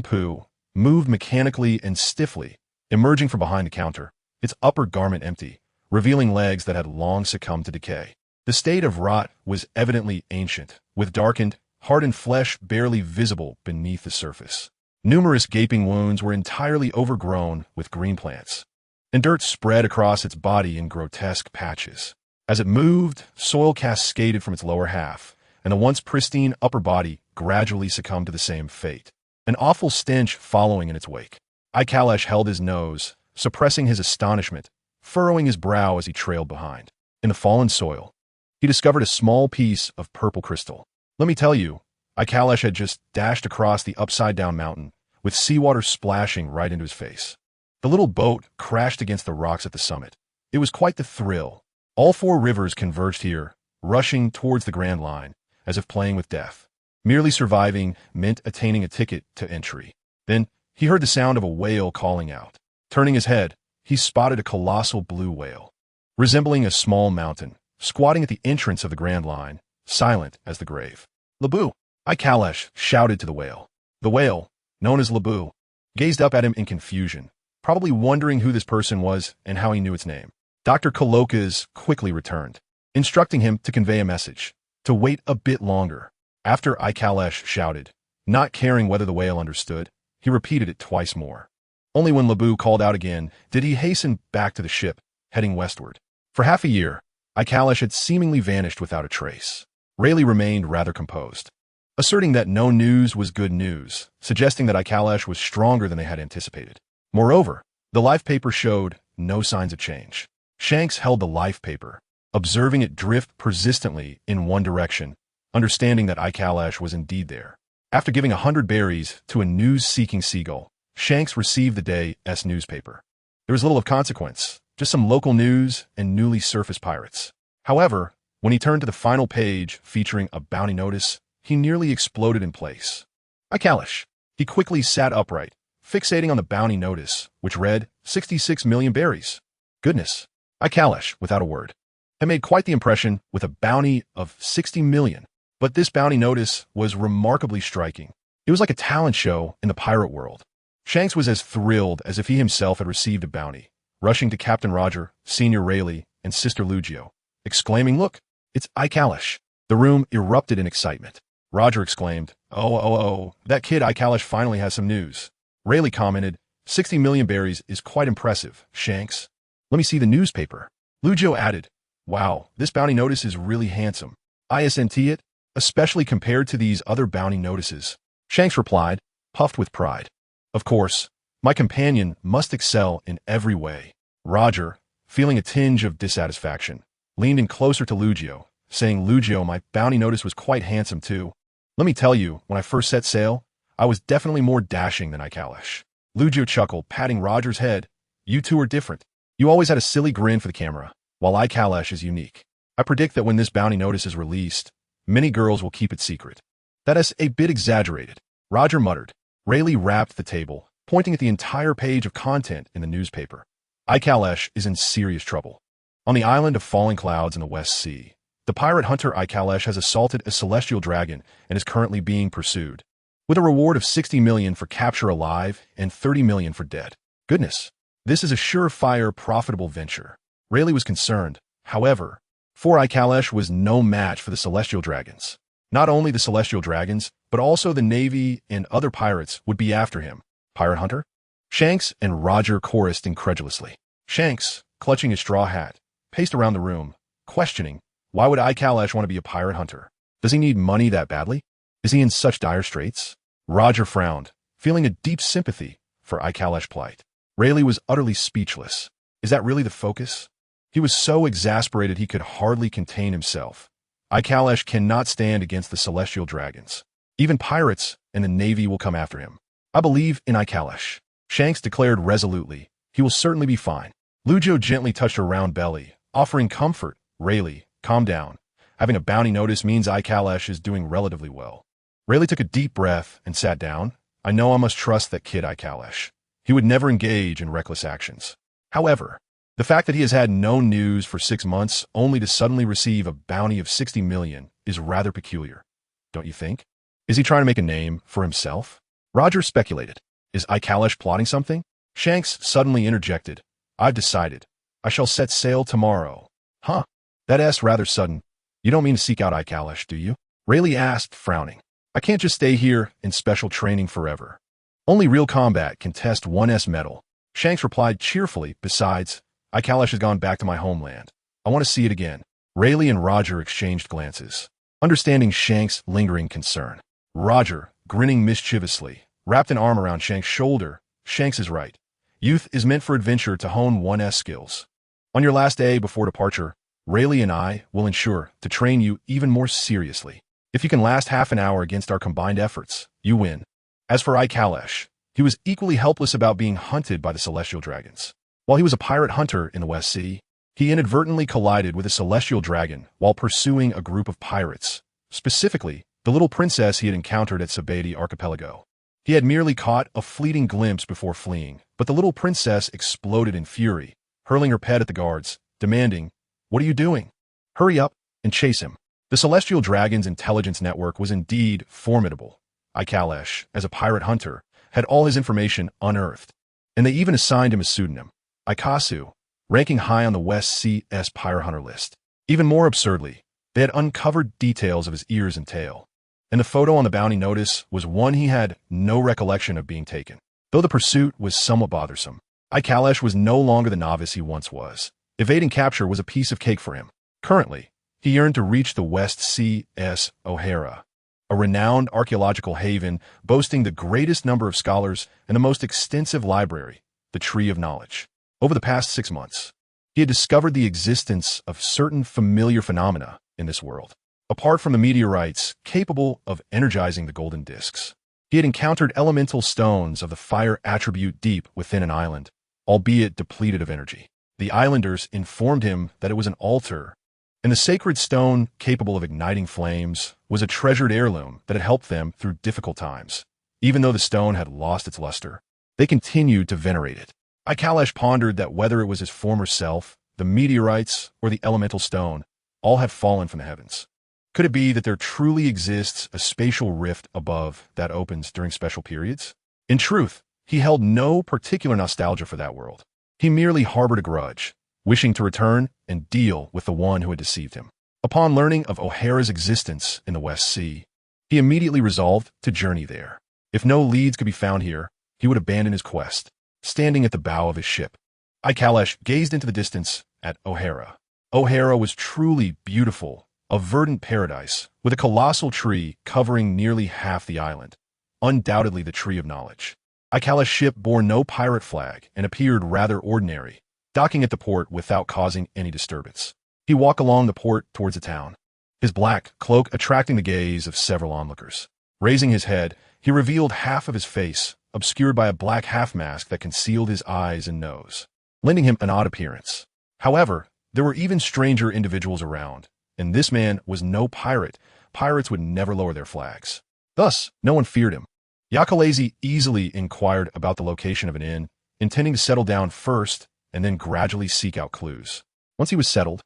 [SPEAKER 1] Pu, moved mechanically and stiffly, emerging from behind the counter, its upper garment empty, revealing legs that had long succumbed to decay. The state of rot was evidently ancient, with darkened, hardened flesh barely visible beneath the surface. Numerous gaping wounds were entirely overgrown with green plants, and dirt spread across its body in grotesque patches. As it moved, soil cascaded from its lower half, and the once pristine upper body gradually succumbed to the same fate, an awful stench following in its wake. Kalash held his nose, suppressing his astonishment, furrowing his brow as he trailed behind. In the fallen soil, he discovered a small piece of purple crystal. Let me tell you, Kalash had just dashed across the upside-down mountain, with seawater splashing right into his face. The little boat crashed against the rocks at the summit. It was quite the thrill. All four rivers converged here, rushing towards the Grand Line, as if playing with death. Merely surviving meant attaining a ticket to entry. Then, he heard the sound of a whale calling out. Turning his head, he spotted a colossal blue whale, resembling a small mountain, squatting at the entrance of the Grand Line, silent as the grave. "Labu!" Kalash shouted to the whale. The whale, known as Labu, gazed up at him in confusion, probably wondering who this person was and how he knew its name. Dr. Kolokas quickly returned, instructing him to convey a message, to wait a bit longer. After Kalash shouted, not caring whether the whale understood, he repeated it twice more. Only when Labu called out again did he hasten back to the ship, heading westward. For half a year, Kalash had seemingly vanished without a trace. Rayleigh remained rather composed, asserting that no news was good news, suggesting that Kalash was stronger than they had anticipated. Moreover, the life paper showed no signs of change. Shanks held the life paper, observing it drift persistently in one direction, understanding that Kalash was indeed there. After giving 100 berries to a news-seeking seagull, Shanks received the day's newspaper. There was little of consequence, just some local news and newly surfaced pirates. However, when he turned to the final page featuring a bounty notice, he nearly exploded in place. Kalash. He quickly sat upright, fixating on the bounty notice, which read 66 million berries. Goodness. Kalash, without a word, had made quite the impression with a bounty of 60 million. But this bounty notice was remarkably striking. It was like a talent show in the pirate world. Shanks was as thrilled as if he himself had received a bounty, rushing to Captain Roger, Senior Rayleigh, and Sister Lugio, exclaiming, "Look, it's Kalash." The room erupted in excitement. Roger exclaimed, Oh, that kid Kalash finally has some news." Rayleigh commented, 60 million berries is quite impressive, Shanks. Let me see the newspaper. Lugio added, "Wow, this bounty notice is really handsome. Isn't it? Especially compared to these other bounty notices." Shanks replied, puffed with pride, "Of course, my companion must excel in every way." Roger, feeling a tinge of dissatisfaction, leaned in closer to Lugio, saying, "Lugio, my bounty notice was quite handsome too. Let me tell you, when I first set sail, I was definitely more dashing than Kalash." Lugio chuckled, patting Roger's head. "You two are different. You always had a silly grin for the camera, while Kalash is unique. I predict that when this bounty notice is released, many girls will keep it secret." "That is a bit exaggerated," Roger muttered. Rayleigh rapped the table, pointing at the entire page of content in the newspaper. Kalash is in serious trouble. On the island of Falling Clouds in the West Sea, the pirate hunter Kalash has assaulted a celestial dragon and is currently being pursued, with a reward of 60 million for capture alive and 30 million for dead. Goodness, this is a surefire, profitable venture. Rayleigh was concerned, however, for Kalash was no match for the celestial dragons. Not only the celestial dragons, but also the Navy and other pirates would be after him. Pirate hunter? Shanks and Roger chorused incredulously. Shanks, clutching his straw hat, paced around the room, questioning, why would Kalash want to be a pirate hunter? Does he need money that badly? Is he in such dire straits? Roger frowned, feeling a deep sympathy for Kalash's plight. Rayleigh was utterly speechless. Is that really the focus? He was so exasperated he could hardly contain himself. Kalash cannot stand against the celestial dragons. Even pirates and the Navy will come after him. I believe in Kalash. Shanks declared resolutely. He will certainly be fine. Lujo gently touched her round belly, offering comfort. Rayleigh, calm down. Having a bounty notice means Kalash is doing relatively well. Rayleigh took a deep breath and sat down. I know I must trust that kid Kalash. He would never engage in reckless actions. However, the fact that he has had no news for 6 months only to suddenly receive a bounty of 60 million is rather peculiar. Don't you think? Is he trying to make a name for himself? Roger speculated. Is Kalash plotting something? Shanks suddenly interjected. I've decided. I shall set sail tomorrow. Huh? That's rather sudden. You don't mean to seek out Kalash, do you? Rayleigh asked, frowning. I can't just stay here in special training forever. Only real combat can test one's mettle. Shanks replied cheerfully. Besides, Kalash has gone back to my homeland. I want to see it again. Rayleigh and Roger exchanged glances, understanding Shanks' lingering concern. Roger, grinning mischievously, wrapped an arm around Shanks' shoulder. Shanks is right. Youth is meant for adventure to hone one's skills. On your last day before departure, Rayleigh and I will ensure to train you even more seriously. If you can last half an hour against our combined efforts, you win. As for Kalash, he was equally helpless about being hunted by the celestial dragons. While he was a pirate hunter in the West Sea, he inadvertently collided with a celestial dragon while pursuing a group of pirates, specifically the little princess he had encountered at Sabeti Archipelago. He had merely caught a fleeting glimpse before fleeing, but the little princess exploded in fury, hurling her pet at the guards, demanding, "What are you doing? Hurry up and chase him." The celestial dragon's intelligence network was indeed formidable. Kalash, as a pirate hunter, had all his information unearthed, and they even assigned him a pseudonym, Ikasu, ranking high on the West Sea's pirate hunter list. Even more absurdly, they had uncovered details of his ears and tail, and the photo on the bounty notice was one he had no recollection of being taken. Though the pursuit was somewhat bothersome, Kalash was no longer the novice he once was. Evading capture was a piece of cake for him. Currently, he yearned to reach the West Sea's O'Hara, a renowned archaeological haven boasting the greatest number of scholars and the most extensive library, the Tree of Knowledge. Over the past 6 months, he had discovered the existence of certain familiar phenomena in this world. Apart from the meteorites capable of energizing the golden discs, he had encountered elemental stones of the fire attribute deep within an island, albeit depleted of energy. The islanders informed him that it was an altar, and the sacred stone capable of igniting flames was a treasured heirloom that had helped them through difficult times. Even though the stone had lost its luster, they continued to venerate it. Kalash pondered that whether it was his former self, the meteorites, or the elemental stone, all had fallen from the heavens. Could it be that there truly exists a spatial rift above that opens during special periods? In truth, he held no particular nostalgia for that world. He merely harbored a grudge, wishing to return and deal with the one who had deceived him. Upon learning of O'Hara's existence in the West Sea, he immediately resolved to journey there. If no leads could be found here, he would abandon his quest. Standing at the bow of his ship, Kalash gazed into the distance at O'Hara. O'Hara was truly beautiful, a verdant paradise, with a colossal tree covering nearly half the island, undoubtedly the Tree of Knowledge. Kalash's ship bore no pirate flag and appeared rather ordinary, docking at the port without causing any disturbance. He walked along the port towards the town, his black cloak attracting the gaze of several onlookers. Raising his head, he revealed half of his face, obscured by a black half-mask that concealed his eyes and nose, lending him an odd appearance. However, there were even stranger individuals around, and this man was no pirate. Pirates would never lower their flags. Thus, no one feared him. Yakalazi easily inquired about the location of an inn, intending to settle down first and then gradually seek out clues. Once he was settled,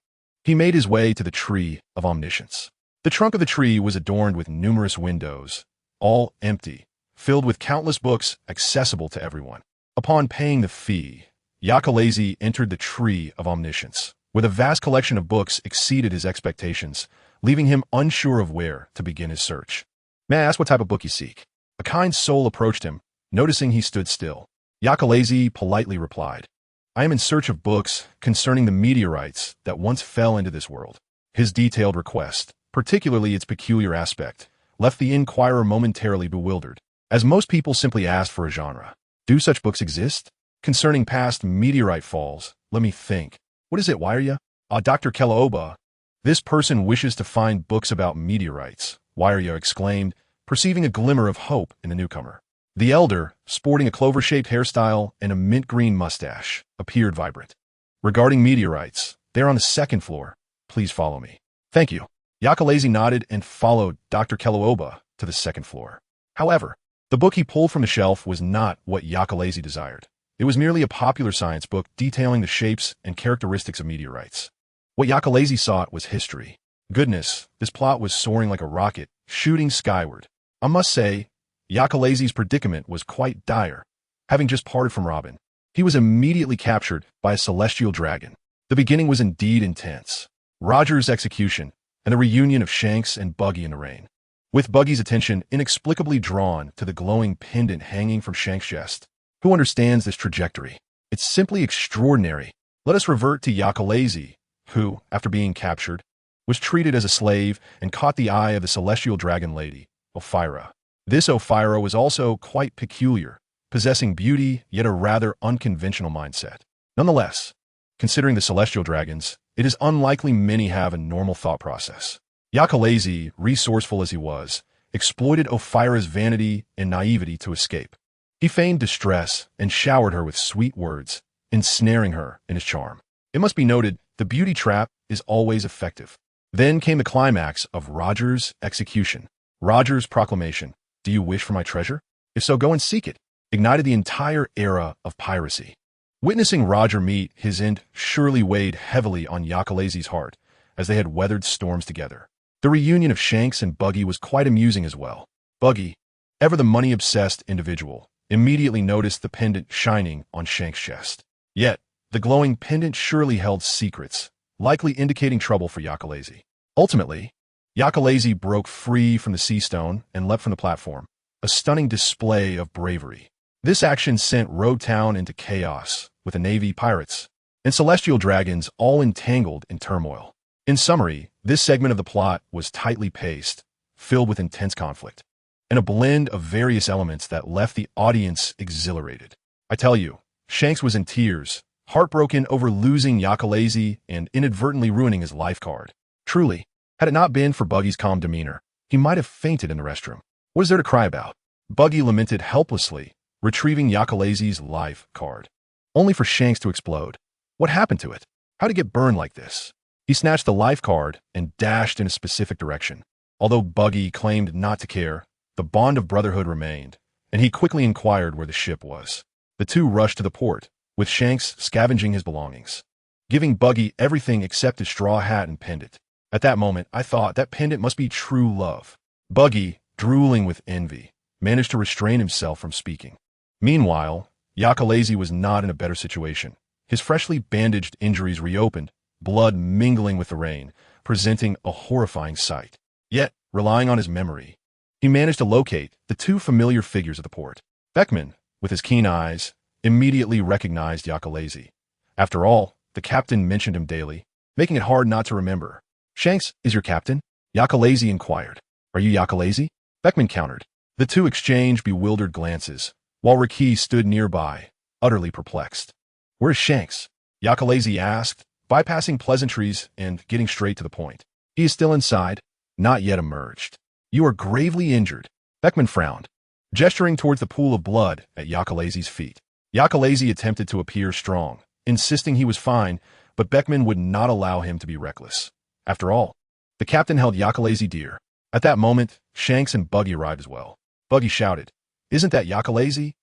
[SPEAKER 1] he made his way to the Tree of Omniscience. The trunk of the tree was adorned with numerous windows, all empty, filled with countless books accessible to everyone. Upon paying the fee, Yakalazi entered the Tree of Omniscience, where the vast collection of books exceeded his expectations. leaving him unsure of where to begin his search. "May I ask what type of book you seek?" A kind soul approached him, noticing he stood still. Yakalezi politely replied, "I am in search of books concerning the meteorites that once fell into this world." His detailed request, particularly its peculiar aspect, left the inquirer momentarily bewildered, as most people simply asked for a genre. "Do such books exist? Concerning past meteorite falls, let me think. What is it, why are you?" Dr. Kellaoba. "This person wishes to find books about meteorites," Wire exclaimed, perceiving a glimmer of hope in the newcomer. The elder, sporting a clover-shaped hairstyle and a mint-green mustache, appeared vibrant. "Regarding meteorites, they are on the second floor. Please follow me." "Thank you." Yakalezi nodded and followed Dr. Kellaoba to the second floor. However, the book he pulled from the shelf was not what Yakalezi desired. It was merely a popular science book detailing the shapes and characteristics of meteorites. What Yakalezi sought was history. Goodness, this plot was soaring like a rocket, shooting skyward. I must say, Yakalezi's predicament was quite dire. Having just parted from Robin, he was immediately captured by a celestial dragon. The beginning was indeed intense. Roger's execution, and the reunion of Shanks and Buggy in the rain. With Buggy's attention inexplicably drawn to the glowing pendant hanging from Shanks' chest. Who understands this trajectory? It's simply extraordinary. Let us revert to Yakalezi, who, after being captured, was treated as a slave and caught the eye of the celestial dragon lady, Ophira. This Ophira was also quite peculiar, possessing beauty yet a rather unconventional mindset. Nonetheless, considering the celestial dragons, it is unlikely many have a normal thought process. Yakalezi, resourceful as he was, exploited Ophira's vanity and naivety to escape. He feigned distress and showered her with sweet words, ensnaring her in his charm. It must be noted, the beauty trap is always effective. Then came the climax of Roger's execution. Roger's proclamation, "Do you wish for my treasure? If so, go and seek it," ignited the entire era of piracy. Witnessing Roger meet his end surely weighed heavily on Yakalezi's heart, as they had weathered storms together. The reunion of Shanks and Buggy was quite amusing as well. Buggy, ever the money-obsessed individual, immediately noticed the pendant shining on Shanks' chest. Yet, the glowing pendant surely held secrets, likely indicating trouble for Yakalezi. Ultimately, Yakalezi broke free from the sea stone and leapt from the platform, a stunning display of bravery. This action sent Road Town into chaos, with a navy, pirates, and celestial dragons all entangled in turmoil. In summary, this segment of the plot was tightly paced, filled with intense conflict, and a blend of various elements that left the audience exhilarated. I tell you, Shanks was in tears, heartbroken over losing Yakalezi and inadvertently ruining his life card. Truly, had it not been for Buggy's calm demeanor, he might have fainted in the restroom. What is there to cry about? Buggy lamented helplessly, retrieving Yakalezi's life card, only for Shanks to explode. What happened to it? How did it get burned like this? He snatched the life card and dashed in a specific direction. Although Buggy claimed not to care, the bond of brotherhood remained, and he quickly inquired where the ship was. The two rushed to the port, with Shanks scavenging his belongings, giving Buggy everything except his straw hat and pendant. At that moment, I thought that pendant must be true love. Buggy, drooling with envy, managed to restrain himself from speaking. Meanwhile, Yakalezi was not in a better situation. His freshly bandaged injuries reopened, blood mingling with the rain, presenting a horrifying sight. Yet, relying on his memory, he managed to locate the two familiar figures of the port. Beckman, with his keen eyes, immediately recognized Yakalezi. After all, the captain mentioned him daily, making it hard not to remember. "Shanks is your captain?" Yakalezi inquired. "Are you Yakalezi?" Beckman countered. The two exchanged bewildered glances, while Raki stood nearby, utterly perplexed. "Where is Shanks?" Yakalezi asked, bypassing pleasantries and getting straight to the point. "He is still inside, not yet emerged." "You are gravely injured." Beckman frowned, gesturing towards the pool of blood at Yakalezi's feet. Yakalezi attempted to appear strong, insisting he was fine, but Beckman would not allow him to be reckless. After all, the captain held Yakalezi dear. At that moment, Shanks and Buggy arrived as well. Buggy shouted, "Isn't that Yakalezi?"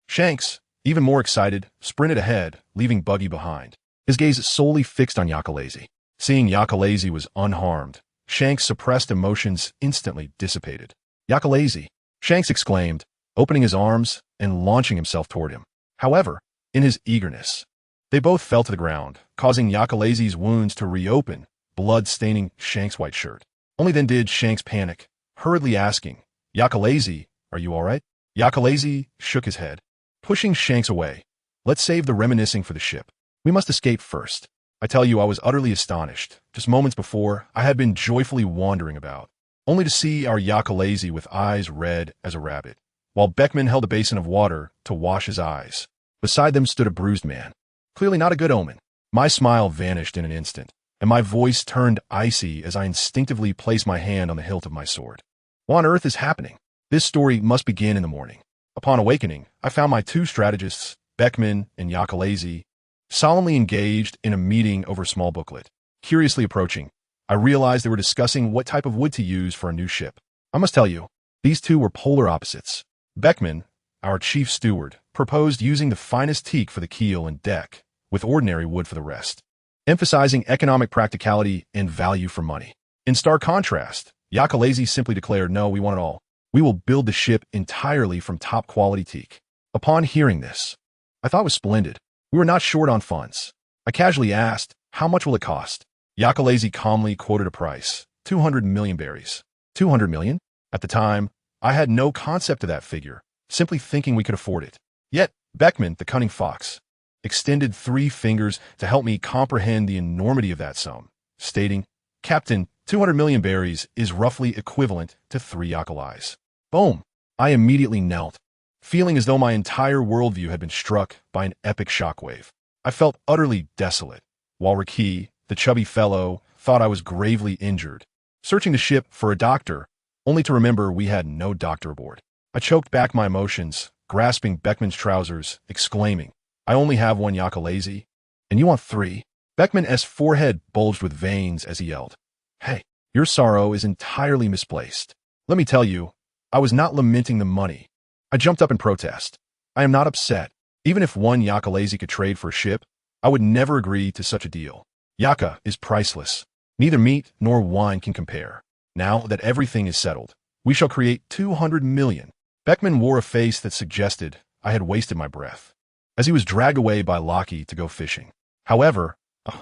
[SPEAKER 1] Shanks, even more excited, sprinted ahead, leaving Buggy behind, his gaze solely fixed on Yakalezi. Seeing Yakalezi was unharmed, Shanks' suppressed emotions instantly dissipated. "Yakalezi!" Shanks exclaimed, opening his arms and launching himself toward him. However, in his eagerness, they both fell to the ground, causing Yakalezi's wounds to reopen, blood staining Shanks' white shirt. Only then did Shanks panic, hurriedly asking, Yakalazy, are you all right? Yakalazy shook his head, pushing Shanks away. Let's save the reminiscing for the ship. We must escape first. I tell you, I was utterly astonished. Just moments before, I had been joyfully wandering about, only to see our Yakalazy with eyes red as a rabbit, while Beckman held a basin of water to wash his eyes. Beside them stood a bruised man. Clearly not a good omen. My smile vanished in an instant, and my voice turned icy as I instinctively placed my hand on the hilt of my sword. What on earth is happening? This story must begin in the morning. Upon awakening, I found my two strategists, Beckman and Yakalazy, solemnly engaged in a meeting over a small booklet. Curiously approaching, I realized they were discussing what type of wood to use for a new ship. I must tell you, these two were polar opposites. Beckman, our chief steward, proposed using the finest teak for the keel and deck, with ordinary wood for the rest, emphasizing economic practicality and value for money. In stark contrast, Yakalazy simply declared, no, we want it all. We will build the ship entirely from top-quality teak. Upon hearing this, I thought it was splendid. We were not short on funds. I casually asked, how much will it cost? Yakalazy calmly quoted a price, 200 million berries. 200 million? At the time, I had no concept of that figure, simply thinking we could afford it. Yet, Beckman, the cunning fox, extended 3 fingers to help me comprehend the enormity of that sum, stating, Captain, 200 million berries is roughly equivalent to 3 Yakalais. Boom! I immediately knelt, feeling as though my entire worldview had been struck by an epic shockwave. I felt utterly desolate, while Raki, the chubby fellow, thought I was gravely injured, searching the ship for a doctor, only to remember we had no doctor aboard. I choked back my emotions, grasping Beckman's trousers, exclaiming, I only have 1 Yakalazy, and you want 3? Beckman's forehead bulged with veins as he yelled, Hey, your sorrow is entirely misplaced. Let me tell you, I was not lamenting the money. I jumped up in protest. I am not upset. Even if 1 Yakalazy could trade for a ship, I would never agree to such a deal. Yaka is priceless. Neither meat nor wine can compare. Now that everything is settled, we shall create 200 million. Beckman wore a face that suggested I had wasted my breath, as he was dragged away by Loki to go fishing. However,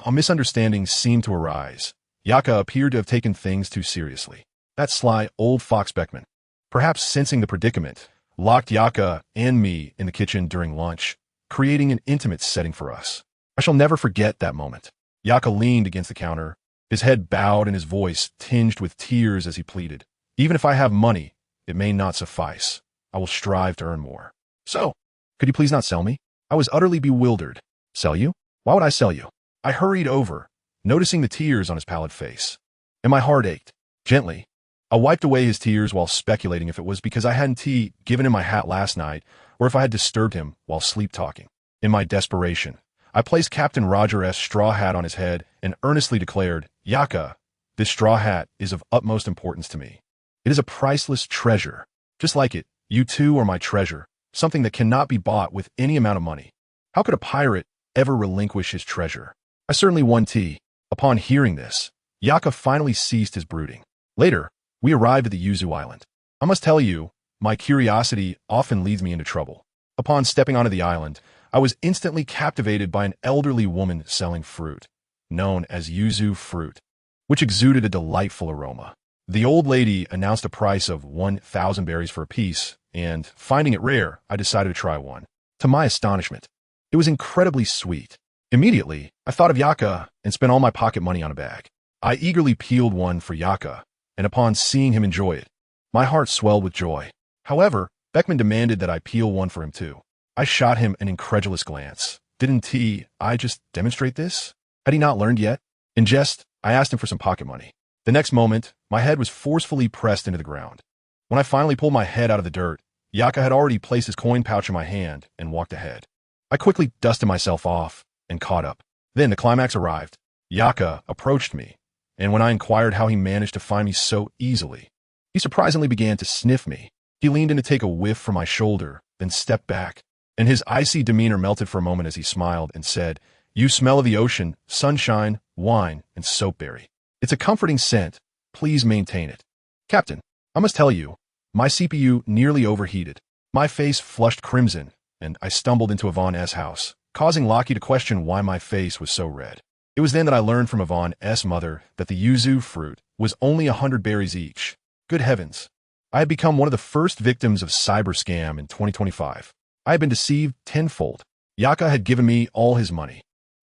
[SPEAKER 1] a misunderstanding seemed to arise. Yaka appeared to have taken things too seriously. That sly old fox Beckman, perhaps sensing the predicament, locked Yaka and me in the kitchen during lunch, creating an intimate setting for us. I shall never forget that moment. Yaka leaned against the counter, his head bowed and his voice tinged with tears as he pleaded, Even if I have money, it may not suffice. I will strive to earn more. So, could you please not sell me? I was utterly bewildered. Sell you? Why would I sell you? I hurried over, noticing the tears on his pallid face, and my heart ached. Gently, I wiped away his tears while speculating if it was because I hadn't given him my hat last night, or if I had disturbed him while sleep-talking. In my desperation, I placed Captain Roger's straw hat on his head and earnestly declared, Yaka, this straw hat is of utmost importance to me. It is a priceless treasure. Just like it, you too are my treasure, something that cannot be bought with any amount of money. How could a pirate ever relinquish his treasure? I certainly won tea. Upon hearing this, Yaka finally ceased his brooding. Later, we arrived at the Yuzu Island. I must tell you, my curiosity often leads me into trouble. Upon stepping onto the island, I was instantly captivated by an elderly woman selling fruit, known as yuzu fruit, which exuded a delightful aroma. The old lady announced a price of 1,000 berries for a piece, and, finding it rare, I decided to try one. To my astonishment, it was incredibly sweet. Immediately, I thought of Yaka and spent all my pocket money on a bag. I eagerly peeled one for Yaka, and upon seeing him enjoy it, my heart swelled with joy. However, Beckman demanded that I peel one for him too. I shot him an incredulous glance. Didn't I just demonstrate this? Had he not learned yet? In jest, I asked him for some pocket money. The next moment, my head was forcefully pressed into the ground. When I finally pulled my head out of the dirt, Yaka had already placed his coin pouch in my hand and walked ahead. I quickly dusted myself off and caught up. Then the climax arrived. Yaka approached me, and when I inquired how he managed to find me so easily, he surprisingly began to sniff me. He leaned in to take a whiff from my shoulder, then stepped back, and his icy demeanor melted for a moment as he smiled and said, You smell of the ocean, sunshine, wine, and soapberry. It's a comforting scent. Please maintain it. Captain, I must tell you, my CPU nearly overheated. My face flushed crimson, and I stumbled into Yvonne's house, causing Loki to question why my face was so red. It was then that I learned from Yvonne's mother that the yuzu fruit was only 100 berries each. Good heavens. I had become one of the first victims of cyber scam in 2025. I had been deceived tenfold. Yaka had given me all his money.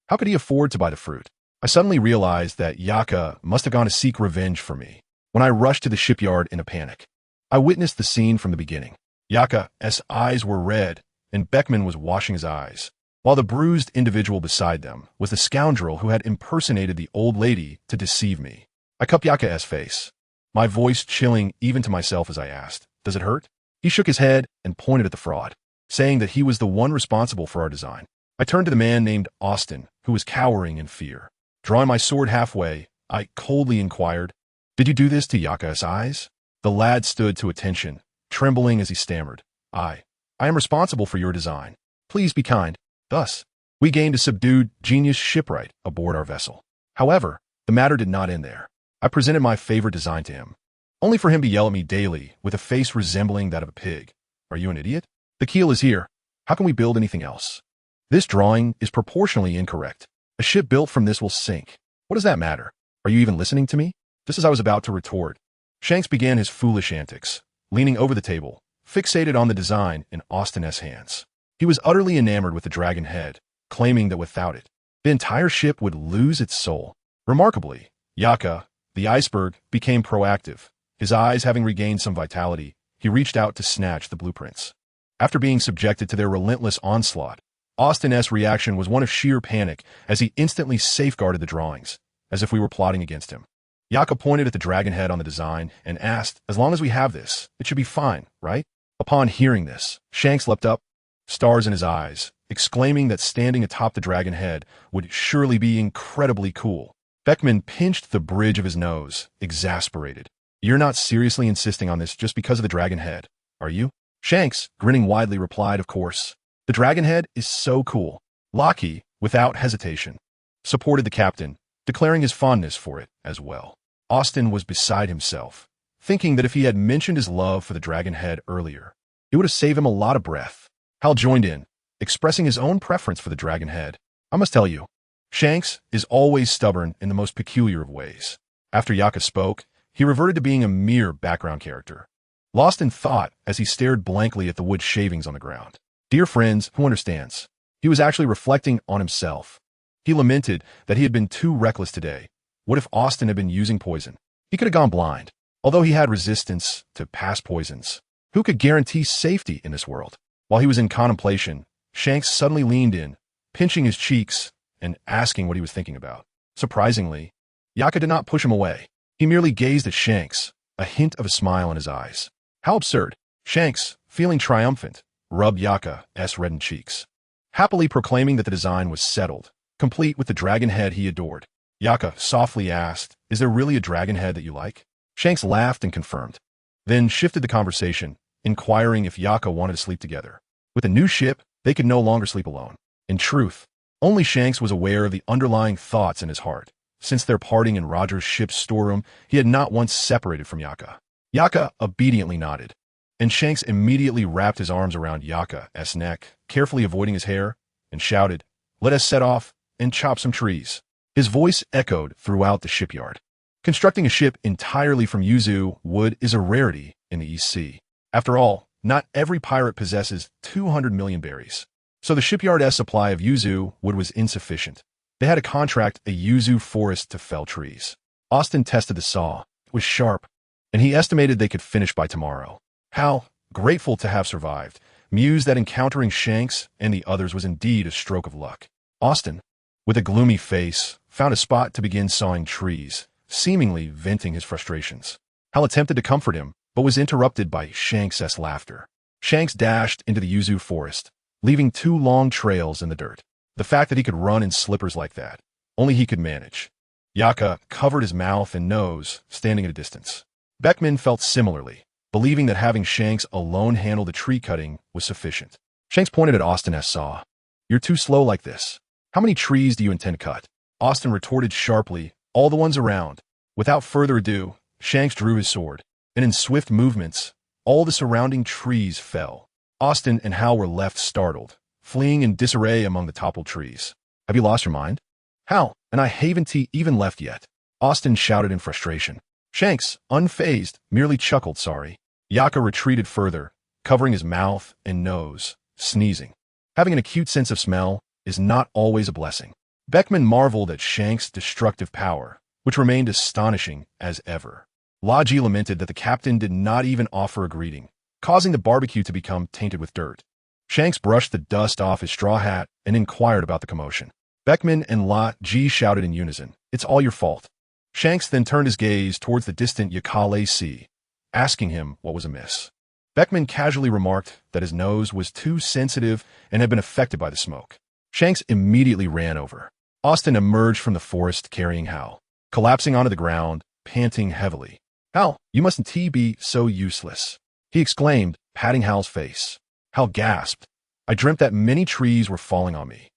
[SPEAKER 1] How could he afford to buy the fruit? I suddenly realized that Yaka must have gone to seek revenge for me. When I rushed to the shipyard in a panic, I witnessed the scene from the beginning. Yaka's eyes were red, and Beckman was washing his eyes, while the bruised individual beside them was the scoundrel who had impersonated the old lady to deceive me. I cupped Yaka's face, my voice chilling even to myself as I asked, "Does it hurt?" He shook his head and pointed at the fraud, saying that he was the one responsible for our design. I turned to the man named Austin, who was cowering in fear. Drawing my sword halfway, I coldly inquired, "Did you do this to Yaka's eyes?" The lad stood to attention, trembling as he stammered, I am responsible for your design. Please be kind." Thus, we gained a subdued genius shipwright aboard our vessel. However, the matter did not end there. I presented my favorite design to him, only for him to yell at me daily with a face resembling that of a pig. "Are you an idiot? The keel is here. How can we build anything else? This drawing is proportionally incorrect. A ship built from this will sink. What does that matter? Are you even listening to me?" Just as I was about to retort, Shanks began his foolish antics, leaning over the table, fixated on the design in Austin's hands. He was utterly enamored with the dragon head, claiming that without it, the entire ship would lose its soul. Remarkably, Yaka, the iceberg, became proactive. His eyes having regained some vitality, he reached out to snatch the blueprints. After being subjected to their relentless onslaught, Austin's reaction was one of sheer panic as he instantly safeguarded the drawings, as if we were plotting against him. Yaka pointed at the dragon head on the design and asked, "As long as we have this, it should be fine, right?" Upon hearing this, Shanks leapt up, stars in his eyes, exclaiming that standing atop the dragon head would surely be incredibly cool. Beckman pinched the bridge of his nose, exasperated. "You're not seriously insisting on this just because of the dragon head, are you?" Shanks, grinning widely, replied, "Of course. The dragon head is so cool." Lockheed, without hesitation, supported the captain, declaring his fondness for it as well. Austin was beside himself, thinking that if he had mentioned his love for the dragon head earlier, it would have saved him a lot of breath. Hal joined in, expressing his own preference for the dragon head. "I must tell you, Shanks is always stubborn in the most peculiar of ways." After Yaka spoke, he reverted to being a mere background character, lost in thought as he stared blankly at the wood shavings on the ground. Dear friends, who understands? He was actually reflecting on himself. He lamented that he had been too reckless today. What if Austin had been using poison? He could have gone blind. Although he had resistance to past poisons, who could guarantee safety in this world? While he was in contemplation, Shanks suddenly leaned in, pinching his cheeks and asking what he was thinking about. Surprisingly, Yaka did not push him away. He merely gazed at Shanks, a hint of a smile in his eyes. How absurd! Shanks, feeling triumphant, rubbed Yaka's reddened cheeks, happily proclaiming that the design was settled, complete with the dragon head he adored. Yaka softly asked, "Is there really a dragon head that you like?" Shanks laughed and confirmed, then shifted the conversation, inquiring if Yaka wanted to sleep together. With the new ship, they could no longer sleep alone. In truth, only Shanks was aware of the underlying thoughts in his heart. Since their parting in Roger's ship's storeroom, he had not once separated from Yaka. Yaka obediently nodded, and Shanks immediately wrapped his arms around Yaka's neck, carefully avoiding his hair, and shouted, "Let us set off and chop some trees." His voice echoed throughout the shipyard. Constructing a ship entirely from yuzu wood is a rarity in the East Sea. After all, not every pirate possesses 200 million berries, so the shipyard's supply of yuzu wood was insufficient. They had to contract a yuzu forest to fell trees. Austin tested the saw. It was sharp, and he estimated they could finish by tomorrow. Hal, grateful to have survived, mused that encountering Shanks and the others was indeed a stroke of luck. Austin, with a gloomy face, found a spot to begin sawing trees, seemingly venting his frustrations. Hal attempted to comfort him, but was interrupted by Shanks' laughter. Shanks dashed into the yuzu forest, leaving 2 long trails in the dirt. The fact that he could run in slippers like that, only he could manage. Yaka covered his mouth and nose, standing at a distance. Beckman felt similarly, believing that having Shanks alone handle the tree cutting was sufficient. Shanks pointed at Austin's saw. "You're too slow like this. How many trees do you intend to cut?" Austin retorted sharply, "All the ones around." Without further ado, Shanks drew his sword, and in swift movements, all the surrounding trees fell. Austin and Hal were left startled, fleeing in disarray among the toppled trees. "Have you lost your mind?" "Hal, and I haven't even left yet," Austin shouted in frustration. Shanks, unfazed, merely chuckled sorry. Yaka retreated further, covering his mouth and nose, sneezing. Having an acute sense of smell is not always a blessing. Beckman marveled at Shanks' destructive power, which remained astonishing as ever. Laji lamented that the captain did not even offer a greeting, causing the barbecue to become tainted with dirt. Shanks brushed the dust off his straw hat and inquired about the commotion. Beckman and La Ji shouted in unison, "It's all your fault." Shanks then turned his gaze towards the distant Yakale Sea, asking him what was amiss. Beckman casually remarked that his nose was too sensitive and had been affected by the smoke. Shanks immediately ran over. Austin emerged from the forest carrying Hal, collapsing onto the ground, panting heavily. "Hal, you mustn't be so useless," he exclaimed, patting Hal's face. Hal gasped. "I dreamt that many trees were falling on me."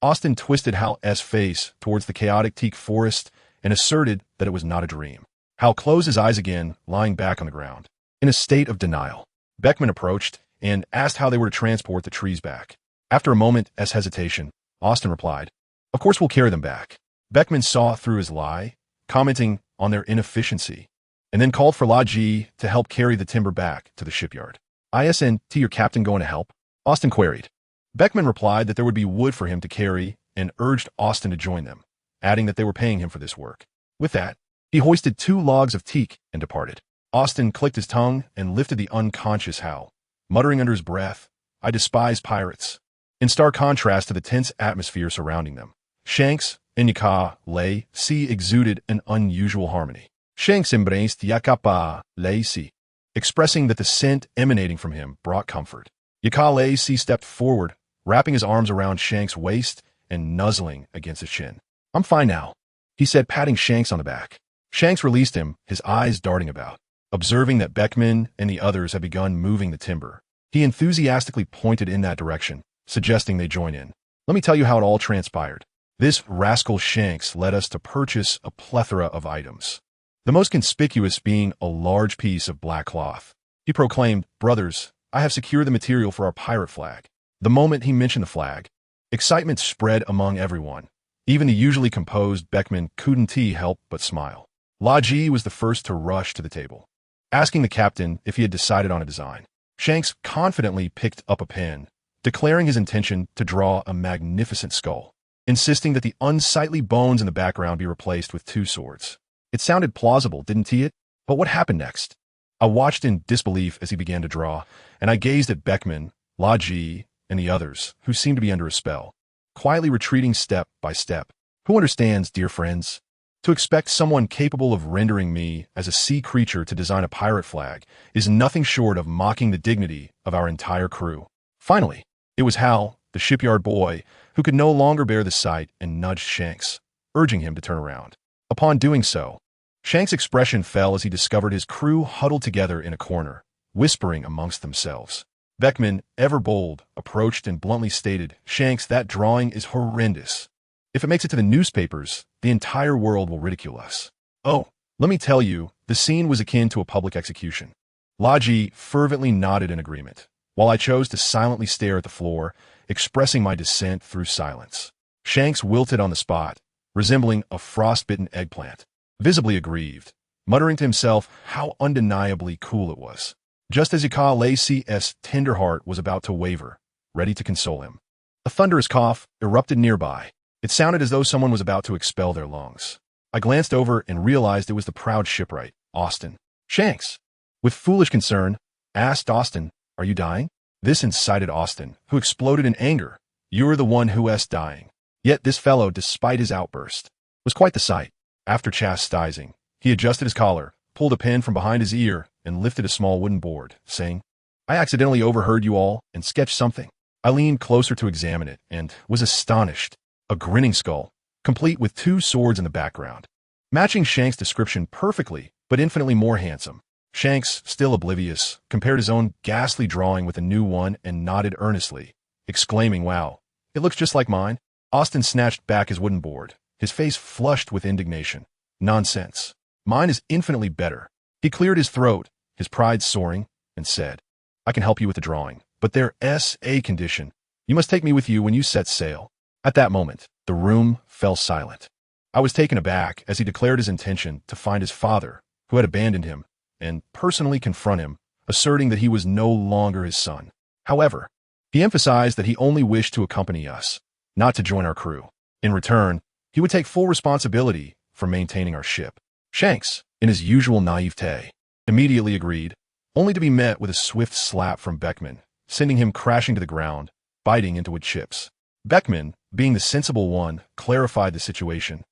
[SPEAKER 1] Austin twisted Hal's face towards the chaotic teak forest and asserted that it was not a dream. Hal closed his eyes again, lying back on the ground, in a state of denial. Beckman approached and asked how they were to transport the trees back. After a moment's hesitation, Austin replied, "Of course we'll carry them back." Beckman saw through his lie, commenting on their inefficiency, and then called for La Ji to help carry the timber back to the shipyard. "Isn't your captain going to help?" Austin queried. Beckman replied that there would be wood for him to carry and urged Austin to join them, adding that they were paying him for this work. With that, he hoisted 2 logs of teak and departed. Austin clicked his tongue and lifted the unconscious Hal, muttering under his breath, "I despise pirates." In stark contrast to the tense atmosphere surrounding them, Shanks and Yakale Sea exuded an unusual harmony. Shanks embraced Yakale Sea, expressing that the scent emanating from him brought comfort. Yakale Sea stepped forward, wrapping his arms around Shanks' waist and nuzzling against his chin. "I'm fine now," he said, patting Shanks on the back. Shanks released him, his eyes darting about. Observing that Beckman and the others had begun moving the timber, he enthusiastically pointed in that direction, suggesting they join in. "Let me tell you how it all transpired. This rascal Shanks led us to purchase a plethora of items, the most conspicuous being a large piece of black cloth. He proclaimed, 'Brothers, I have secured the material for our pirate flag.' The moment he mentioned the flag, excitement spread among everyone. Even the usually composed Beckman couldn't help but smile. La Ji was the first to rush to the table, asking the captain if he had decided on a design. Shanks confidently picked up a pen, declaring his intention to draw a magnificent skull, insisting that the unsightly bones in the background be replaced with 2 swords. It sounded plausible, didn't it? But what happened next? I watched in disbelief as he began to draw, and I gazed at Beckman, La Ji, and the others, who seemed to be under a spell, quietly retreating step by step. Who understands, dear friends? To expect someone capable of rendering me as a sea creature to design a pirate flag is nothing short of mocking the dignity of our entire crew. Finally, it was Hal, the shipyard boy, who could no longer bear the sight and nudged Shanks, urging him to turn around. Upon doing so, Shanks' expression fell as he discovered his crew huddled together in a corner, whispering amongst themselves. Beckman, ever bold, approached and bluntly stated, "Shanks, that drawing is horrendous. If it makes it to the newspapers, the entire world will ridicule us." "Oh, let me tell you, the scene was akin to a public execution." Laji fervently nodded in agreement, while I chose to silently stare at the floor, expressing my dissent through silence. Shanks wilted on the spot, resembling a frostbitten eggplant, visibly aggrieved, muttering to himself how undeniably cool it was. Just as Yakale's tender heart was about to waver, ready to console him, a thunderous cough erupted nearby. It sounded as though someone was about to expel their lungs. I glanced over and realized it was the proud shipwright, Austin. "Shanks," with foolish concern, asked Austin, "Are you dying?" This incited Austin, who exploded in anger. "You're the one who's dying." Yet this fellow, despite his outburst, was quite the sight. After chastising, he adjusted his collar, pulled a pen from behind his ear, and lifted a small wooden board, saying, "I accidentally overheard you all and sketched something." I leaned closer to examine it and was astonished. A grinning skull, complete with 2 swords in the background, matching Shanks' description perfectly, but infinitely more handsome. Shanks, still oblivious, compared his own ghastly drawing with a new one and nodded earnestly, exclaiming, "Wow, it looks just like mine." Austin snatched back his wooden board, his face flushed with indignation. "Nonsense. Mine is infinitely better." He cleared his throat, his pride soaring, and said, "I can help you with the drawing, but there's a condition. You must take me with you when you set sail." At that moment, the room fell silent. I was taken aback as he declared his intention to find his father, who had abandoned him, and personally confront him, asserting that he was no longer his son. However, he emphasized that he only wished to accompany us, not to join our crew. In return, he would take full responsibility for maintaining our ship. Shanks, in his usual naivete, immediately agreed, only to be met with a swift slap from Beckman, sending him crashing to the ground, biting into wood chips. Beckman, being the sensible one, clarified the situation,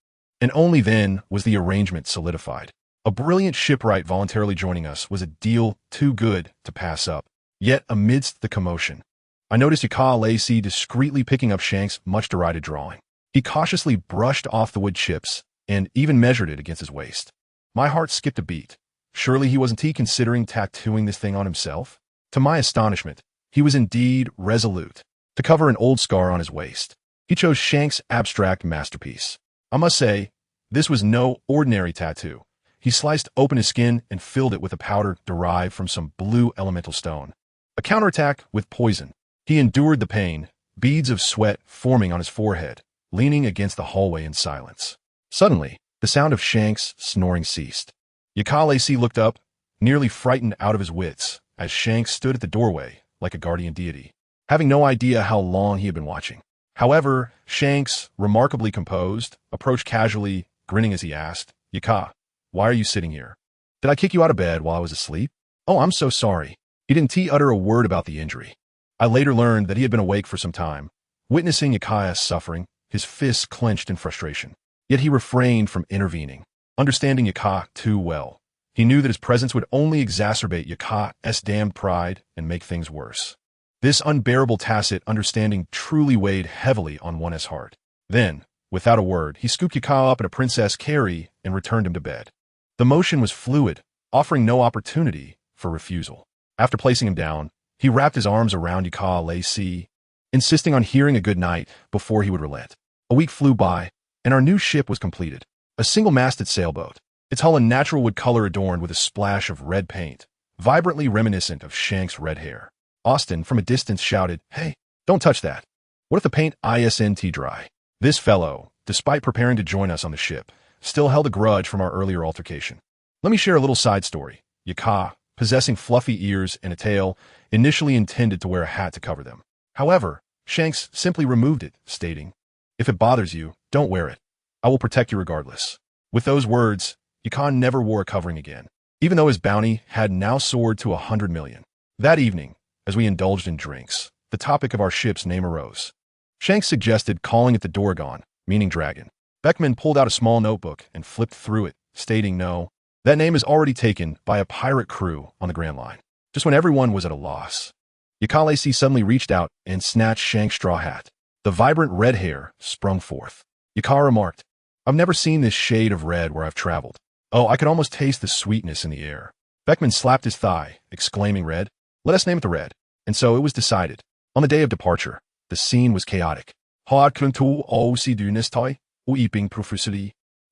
[SPEAKER 1] and only then was the arrangement solidified. A brilliant shipwright voluntarily joining us was a deal too good to pass up. Yet, amidst the commotion, I noticed Yaka Lacey discreetly picking up Shanks' much-derided drawing. He cautiously brushed off the wood chips and even measured it against his waist. My heart skipped a beat. Surely he wasn't considering tattooing this thing on himself? To my astonishment, he was indeed resolute to cover an old scar on his waist. He chose Shanks' abstract masterpiece. I must say, this was no ordinary tattoo. He sliced open his skin and filled it with a powder derived from some blue elemental stone. A counterattack with poison. He endured the pain, beads of sweat forming on his forehead, leaning against the hallway in silence. Suddenly, the sound of Shanks' snoring ceased. Yaka Lacey looked up, nearly frightened out of his wits, as Shanks stood at the doorway like a guardian deity, having no idea how long he had been watching. However, Shanks, remarkably composed, approached casually, grinning as he asked, "Yaka, why are you sitting here? Did I kick you out of bed while I was asleep?" "Oh, I'm so sorry." He didn't utter a word about the injury. I later learned that he had been awake for some time, witnessing Yaka's suffering, his fists clenched in frustration. Yet he refrained from intervening. Understanding Yaka too well, he knew that his presence would only exacerbate Yaka's damned pride and make things worse. This unbearable tacit understanding truly weighed heavily on one's heart. Then, without a word, he scooped Yaka up in a princess carry and returned him to bed. The motion was fluid, offering no opportunity for refusal. After placing him down, he wrapped his arms around Yaka Lacey, insisting on hearing a good night before he would relent. A week flew by, and our new ship was completed. A single-masted sailboat, its hull a natural wood color adorned with a splash of red paint, vibrantly reminiscent of Shanks' red hair. Austin, from a distance, shouted, "Hey, don't touch that. What if the paint isn't dry?" This fellow, despite preparing to join us on the ship, still held a grudge from our earlier altercation. Let me share a little side story. Yaka, possessing fluffy ears and a tail, initially intended to wear a hat to cover them. However, Shanks simply removed it, stating, "If it bothers you, don't wear it. I will protect you regardless." With those words, Yaka never wore a covering again, even though his bounty had now soared to 100 million. That evening, as we indulged in drinks, the topic of our ship's name arose. Shanks suggested calling it the Dorgon, meaning dragon. Beckman pulled out a small notebook and flipped through it, stating, "No, that name is already taken by a pirate crew on the Grand Line." Just when everyone was at a loss, Yaka Lacey suddenly reached out and snatched Shanks' straw hat. The vibrant red hair sprung forth. Yaka remarked, "I've never seen this shade of red where I've traveled. Oh, I could almost taste the sweetness in the air." Beckman slapped his thigh, exclaiming, "Red, let us name it the Red." And so it was decided. On the day of departure, the scene was chaotic.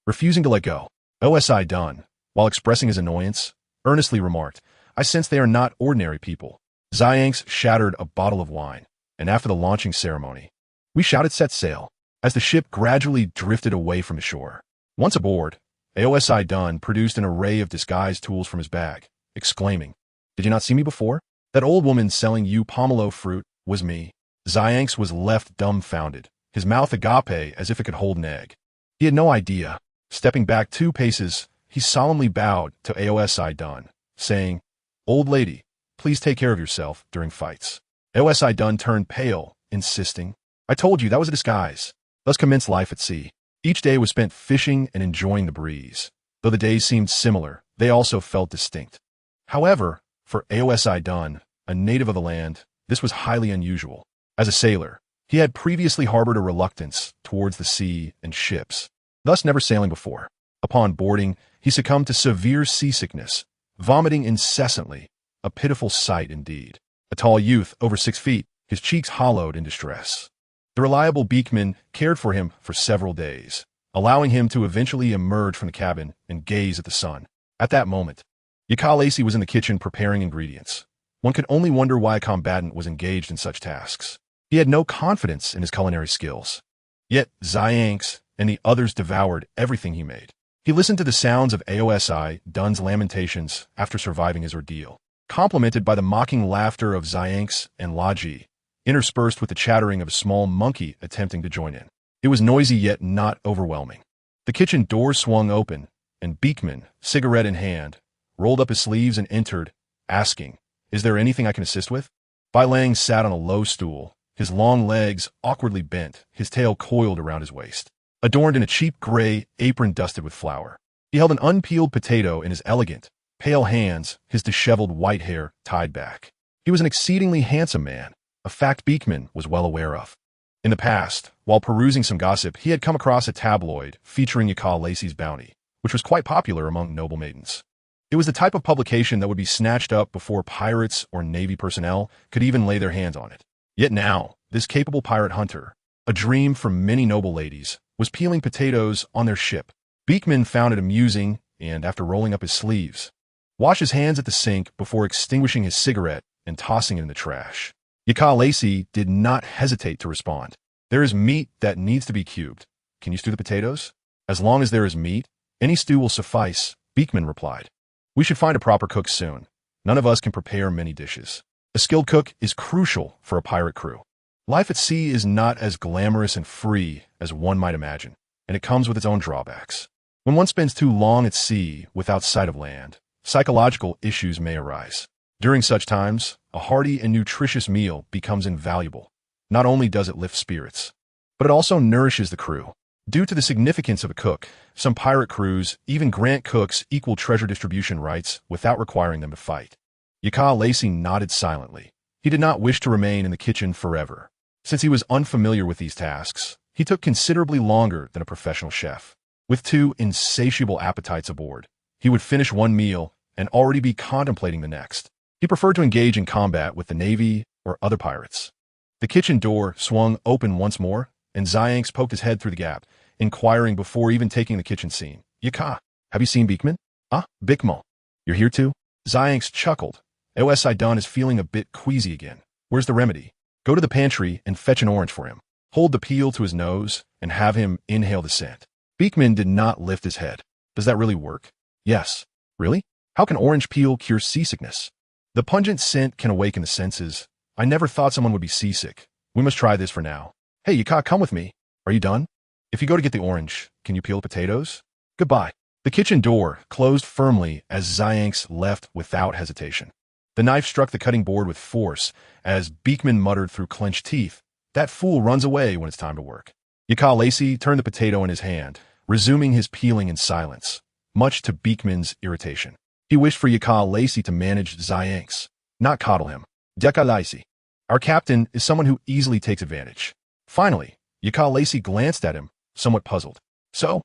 [SPEAKER 1] Refusing to let go, OSI Dunn, while expressing his annoyance, earnestly remarked, "I sense they are not ordinary people." Xianx shattered a bottle of wine, and after the launching ceremony, we shouted set sail, as the ship gradually drifted away from the shore. Once aboard, AOSI Dunn produced an array of disguise tools from his bag, exclaiming, "Did you not see me before? That old woman selling you pomelo fruit was me." Xianx was left dumbfounded, his mouth agape as if it could hold an egg. He had no idea. Stepping back 2 paces, he solemnly bowed to AOSI Dunn, saying, "Old lady, please take care of yourself during fights." AOSI Dunn turned pale, insisting, "I told you that was a disguise." Thus commenced life at sea. Each day was spent fishing and enjoying the breeze. Though the days seemed similar, they also felt distinct. However, for AOSI Dunn, a native of the land, this was highly unusual. As a sailor, he had previously harbored a reluctance towards the sea and ships, thus never sailing before. Upon boarding, he succumbed to severe seasickness, vomiting incessantly, a pitiful sight indeed. A tall youth, over 6 feet, his cheeks hollowed in distress. The reliable beakman cared for him for several days, allowing him to eventually emerge from the cabin and gaze at the sun. At that moment, Yaka Lacey was in the kitchen preparing ingredients. One could only wonder why a combatant was engaged in such tasks. He had no confidence in his culinary skills. Yet Xianx, and the others devoured everything he made. He listened to the sounds of Aosi Dun's lamentations after surviving his ordeal, complemented by the mocking laughter of Xianx and Laji, interspersed with the chattering of a small monkey attempting to join in. It was noisy yet not overwhelming. The kitchen door swung open, and Beekman, cigarette in hand, rolled up his sleeves and entered, asking, "Is there anything I can assist with?" Bai Lang sat on a low stool, his long legs awkwardly bent, his tail coiled around his waist, adorned in a cheap gray apron dusted with flour. He held an unpeeled potato in his elegant, pale hands, his disheveled white hair tied back. He was an exceedingly handsome man, a fact Beekman was well aware of. In the past, while perusing some gossip, he had come across a tabloid featuring Yaka Lacey's bounty, which was quite popular among noble maidens. It was the type of publication that would be snatched up before pirates or Navy personnel could even lay their hands on it. Yet now, this capable pirate hunter, a dream for many noble ladies, was peeling potatoes on their ship. Beekman found it amusing and, after rolling up his sleeves, washed his hands at the sink before extinguishing his cigarette and tossing it in the trash. Yaka Lacey did not hesitate to respond. "There is meat that needs to be cubed. Can you stew the potatoes?" "As long as there is meat, any stew will suffice," Beekman replied. "We should find a proper cook soon. None of us can prepare many dishes. A skilled cook is crucial for a pirate crew. Life at sea is not as glamorous and free as one might imagine, and it comes with its own drawbacks. When one spends too long at sea without sight of land, psychological issues may arise. During such times, a hearty and nutritious meal becomes invaluable. Not only does it lift spirits, but it also nourishes the crew. Due to the significance of a cook, some pirate crews even grant cooks equal treasure distribution rights without requiring them to fight." Yaka Lacey nodded silently. He did not wish to remain in the kitchen forever. Since he was unfamiliar with these tasks, he took considerably longer than a professional chef. With two insatiable appetites aboard, he would finish one meal and already be contemplating the next. He preferred to engage in combat with the Navy or other pirates. The kitchen door swung open once more, and Xianx poked his head through the gap, inquiring before even taking the kitchen scene. "Yaka, have you seen Beekman?" "Ah, Beekman. You're here too?" Xianx chuckled. "Osi Dun is feeling a bit queasy again. Where's the remedy? Go to the pantry and fetch an orange for him. Hold the peel to his nose and have him inhale the scent." Beekman did not lift his head. "Does that really work?" "Yes." "Really? How can orange peel cure seasickness?" "The pungent scent can awaken the senses. I never thought someone would be seasick. We must try this for now. Hey, Yaka, come with me. Are you done? If you go to get the orange, can you peel the potatoes? Goodbye." The kitchen door closed firmly as Xianx left without hesitation. The knife struck the cutting board with force as Beekman muttered through clenched teeth, "That fool runs away when it's time to work." Yaka Lacey turned the potato in his hand, resuming his peeling in silence, much to Beekman's irritation. He wished for Yaka Lacey to manage Xianx, not coddle him. "Yaka Lacey, our captain is someone who easily takes advantage." Finally, Yaka Lacey glanced at him, somewhat puzzled. So,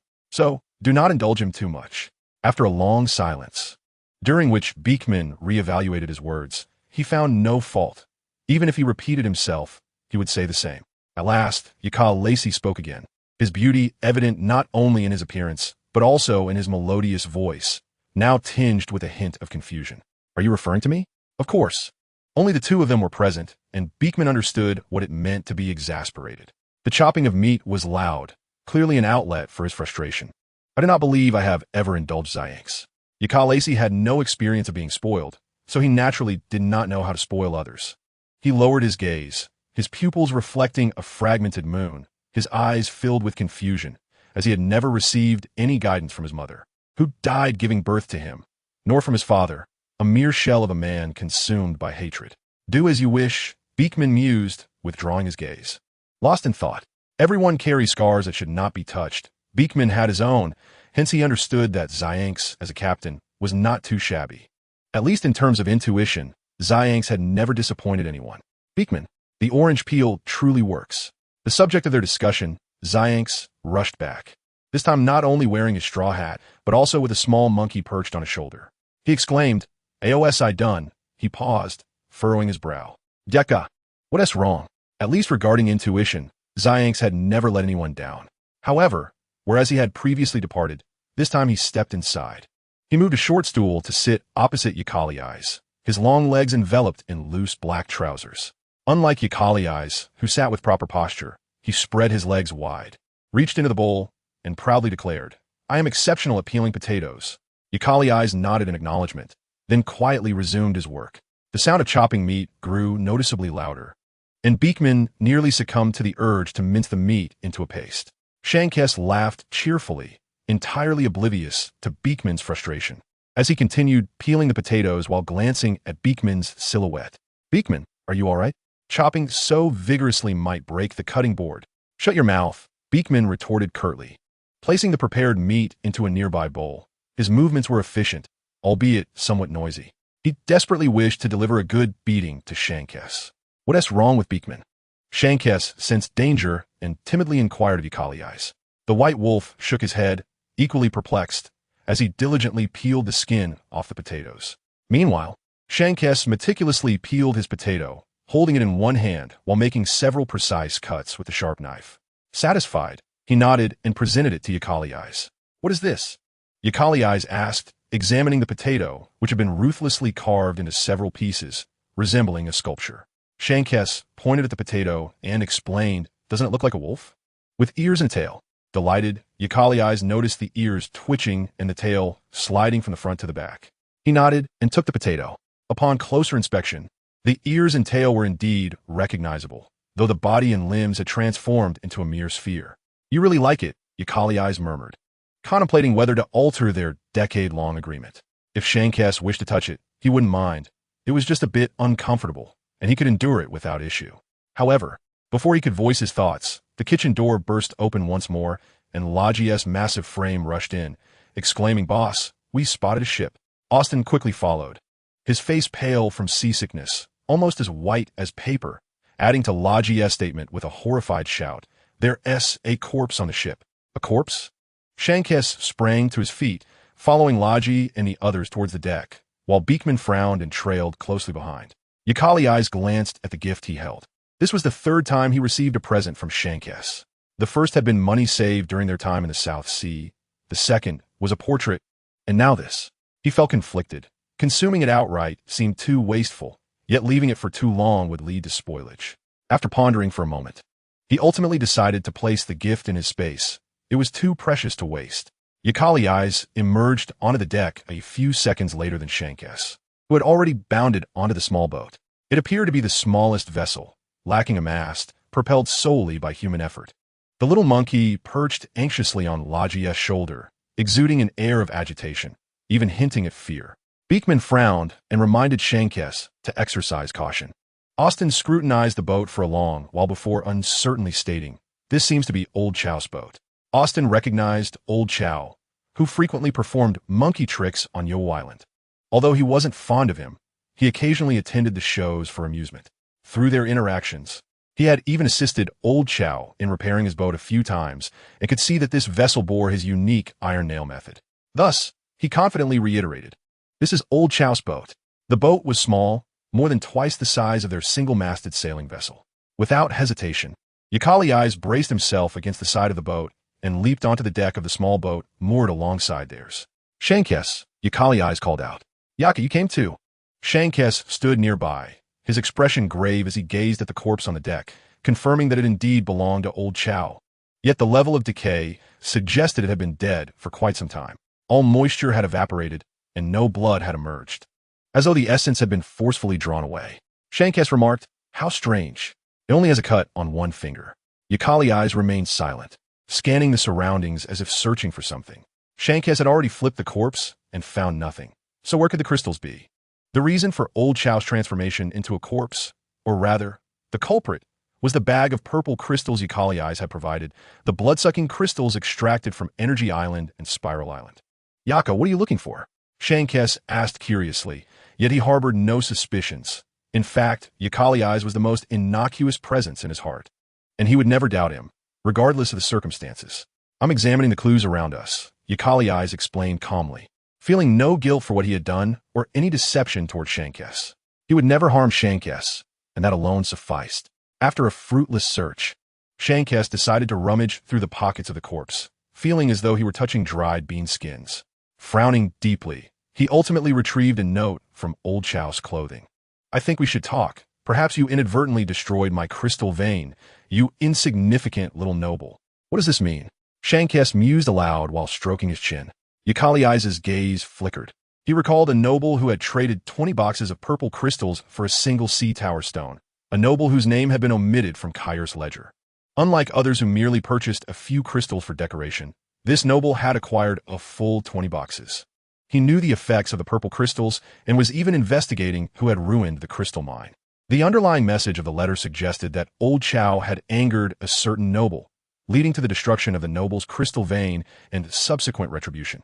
[SPEAKER 1] do not indulge him too much." After a long silence, during which Beekman reevaluated his words, he found no fault. Even if he repeated himself, he would say the same. At last, Yaka Lacey spoke again, his beauty evident not only in his appearance, but also in his melodious voice, now tinged with a hint of confusion. "Are you referring to me?" "Of course." Only the two of them were present, and Beekman understood what it meant to be exasperated. The chopping of meat was loud, clearly an outlet for his frustration. "I do not believe I have ever indulged Xianx." Yaka Lacey had no experience of being spoiled, so he naturally did not know how to spoil others. He lowered his gaze, his pupils reflecting a fragmented moon, his eyes filled with confusion, as he had never received any guidance from his mother, who died giving birth to him, nor from his father, a mere shell of a man consumed by hatred. "Do as you wish," Beekman mused, withdrawing his gaze. Lost in thought. Everyone carries scars that should not be touched. Beekman had his own, hence he understood that Xianx, as a captain, was not too shabby. At least in terms of intuition, Xianx had never disappointed anyone. "Beekman, the orange peel truly works." The subject of their discussion, Xianx rushed back, this time not only wearing his straw hat, but also with a small monkey perched on his shoulder. He exclaimed, "Aosi Dun." He paused, furrowing his brow. "Yaka, what is wrong?" At least regarding intuition, Xianx had never let anyone down. However, whereas he had previously departed, this time he stepped inside. He moved a short stool to sit opposite Yaka, his long legs enveloped in loose black trousers. Unlike Yaka, who sat with proper posture, he spread his legs wide, reached into the bowl, and proudly declared, "I am exceptional at peeling potatoes." Yakali Eyes nodded in acknowledgement, then quietly resumed his work. The sound of chopping meat grew noticeably louder, and Beekman nearly succumbed to the urge to mince the meat into a paste. Shankes laughed cheerfully, entirely oblivious to Beekman's frustration, as he continued peeling the potatoes while glancing at Beekman's silhouette. "Beekman, are you all right? Chopping so vigorously might break the cutting board." "Shut your mouth," Beekman retorted curtly, placing the prepared meat into a nearby bowl. His movements were efficient, albeit somewhat noisy. He desperately wished to deliver a good beating to Shankes. "What's wrong with Beekman?" Shankes sensed danger and timidly inquired of Yakali Eyes. The white wolf shook his head, equally perplexed, as he diligently peeled the skin off the potatoes. Meanwhile, Shankes meticulously peeled his potato, holding it in one hand while making several precise cuts with the sharp knife. Satisfied, he nodded and presented it to Yakali Eyes. "What is this?" Yakali Eyes asked, examining the potato, which had been ruthlessly carved into several pieces, resembling a sculpture. Shankes pointed at the potato and explained, "Doesn't it look like a wolf?" "With ears and a tail." Delighted, Yakali Eyes noticed the ears twitching and the tail sliding from the front to the back. He nodded and took the potato. Upon closer inspection, the ears and tail were indeed recognizable, though the body and limbs had transformed into a mere sphere. "You really like it," Yakali Eyes murmured, contemplating whether to alter their decade-long agreement. If Shankes wished to touch it, he wouldn't mind. It was just a bit uncomfortable, and he could endure it without issue. However, before he could voice his thoughts, the kitchen door burst open once more, and Logie's massive frame rushed in, exclaiming, "Boss, we spotted a ship." Austin quickly followed, his face pale from seasickness, almost as white as paper, adding to Logie's statement with a horrified shout, "There's a corpse on the ship." "A corpse?" Shankes sprang to his feet, following Logie and the others towards the deck, while Beekman frowned and trailed closely behind. Yakali Eyes glanced at the gift he held. This was the third time he received a present from Shankes. The first had been money saved during their time in the South Sea. The second was a portrait, and now this. He felt conflicted. Consuming it outright seemed too wasteful, yet leaving it for too long would lead to spoilage. After pondering for a moment, he ultimately decided to place the gift in his space. It was too precious to waste. Yakali Eyes emerged onto the deck a few seconds later than Shankes, who had already bounded onto the small boat. It appeared to be the smallest vessel, lacking a mast, propelled solely by human effort. The little monkey perched anxiously on Logie's shoulder, exuding an air of agitation, even hinting at fear. Beekman frowned and reminded Shankes to exercise caution. Austin scrutinized the boat for a long while before uncertainly stating, "This seems to be Old Chow's boat." Austin recognized Old Chow, who frequently performed monkey tricks on Yo Island. Although he wasn't fond of him, he occasionally attended the shows for amusement. Through their interactions, he had even assisted Old Chow in repairing his boat a few times and could see that this vessel bore his unique iron nail method. Thus, he confidently reiterated, "This is Old Chow's boat." The boat was small, more than twice the size of their single-masted sailing vessel. Without hesitation, Yakali Eyes braced himself against the side of the boat and leaped onto the deck of the small boat moored alongside theirs. "Shankes," Yakali Eyes called out. "Yaka, you came too." Shankes stood nearby, his expression grave as he gazed at the corpse on the deck, confirming that it indeed belonged to Old Chow. Yet the level of decay suggested it had been dead for quite some time. All moisture had evaporated, and no blood had emerged, as though the essence had been forcefully drawn away. Shankes remarked, "How strange. It only has a cut on one finger." Yakali Eyes remained silent, scanning the surroundings as if searching for something. Shankes had already flipped the corpse and found nothing. So where could the crystals be? The reason for Old Chow's transformation into a corpse, or rather, the culprit, was the bag of purple crystals Yakali Eyes had provided, the blood-sucking crystals extracted from Energy Island and Spiral Island. "Yaka, what are you looking for?" Shankes asked curiously, yet he harbored no suspicions. In fact, Yakali Eyes was the most innocuous presence in his heart, and he would never doubt him, regardless of the circumstances. "I'm examining the clues around us," Yakali Eyes explained calmly, feeling no guilt for what he had done or any deception toward Shankes. He would never harm Shankes, and that alone sufficed. After a fruitless search, Shankes decided to rummage through the pockets of the corpse, feeling as though he were touching dried bean skins. Frowning deeply, he ultimately retrieved a note from Old Chow's clothing. "I think we should talk. Perhaps you inadvertently destroyed my crystal vein, you insignificant little noble." "What does this mean?" Shankes mused aloud while stroking his chin. Yakali's gaze flickered. He recalled a noble who had traded 20 boxes of purple crystals for a single sea tower stone, a noble whose name had been omitted from Kyr's ledger. Unlike others who merely purchased a few crystals for decoration, this noble had acquired a full 20 boxes. He knew the effects of the purple crystals and was even investigating who had ruined the crystal mine. The underlying message of the letter suggested that Old Chow had angered a certain noble, leading to the destruction of the noble's crystal vein and subsequent retribution.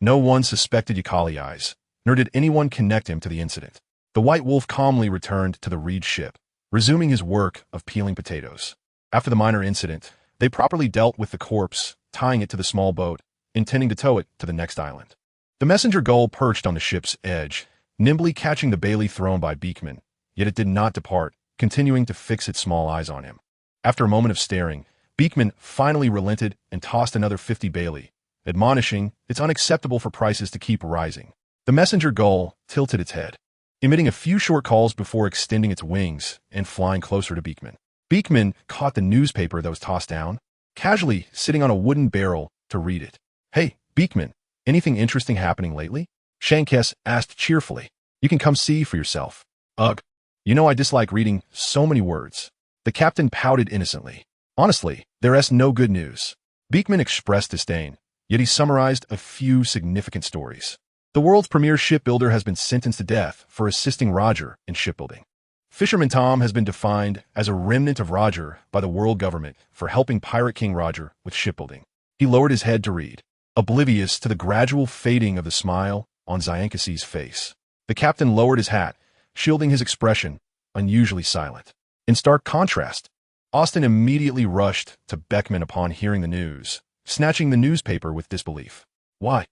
[SPEAKER 1] No one suspected Yakali's, nor did anyone connect him to the incident. The White Wolf calmly returned to the Reed ship, resuming his work of peeling potatoes. After the minor incident, they properly dealt with the corpse, tying it to the small boat, intending to tow it to the next island. The messenger gull perched on the ship's edge, nimbly catching the Bailey thrown by Beekman, yet it did not depart, continuing to fix its small eyes on him. After a moment of staring, Beekman finally relented and tossed another 50 Bailey, admonishing it's unacceptable for prices to keep rising. The messenger gull tilted its head, emitting a few short calls before extending its wings and flying closer to Beekman. Beekman caught the newspaper that was tossed down, casually sitting on a wooden barrel to read it. "Hey, Beekman, anything interesting happening lately?" Shankes asked cheerfully. "You can come see for yourself." "Ugh. You know I dislike reading so many words." The captain pouted innocently. "Honestly, there's no good news." Beekman expressed disdain, yet he summarized a few significant stories. The world's premier shipbuilder has been sentenced to death for assisting Roger in shipbuilding. Fisherman Tom has been defined as a remnant of Roger by the world government for helping Pirate King Roger with shipbuilding. He lowered his head to read, oblivious to the gradual fading of the smile on Zyankesi's face. The captain lowered his hat, shielding his expression, unusually silent. In stark contrast, Austin immediately rushed to Beckman upon hearing the news, snatching the newspaper with disbelief. Why?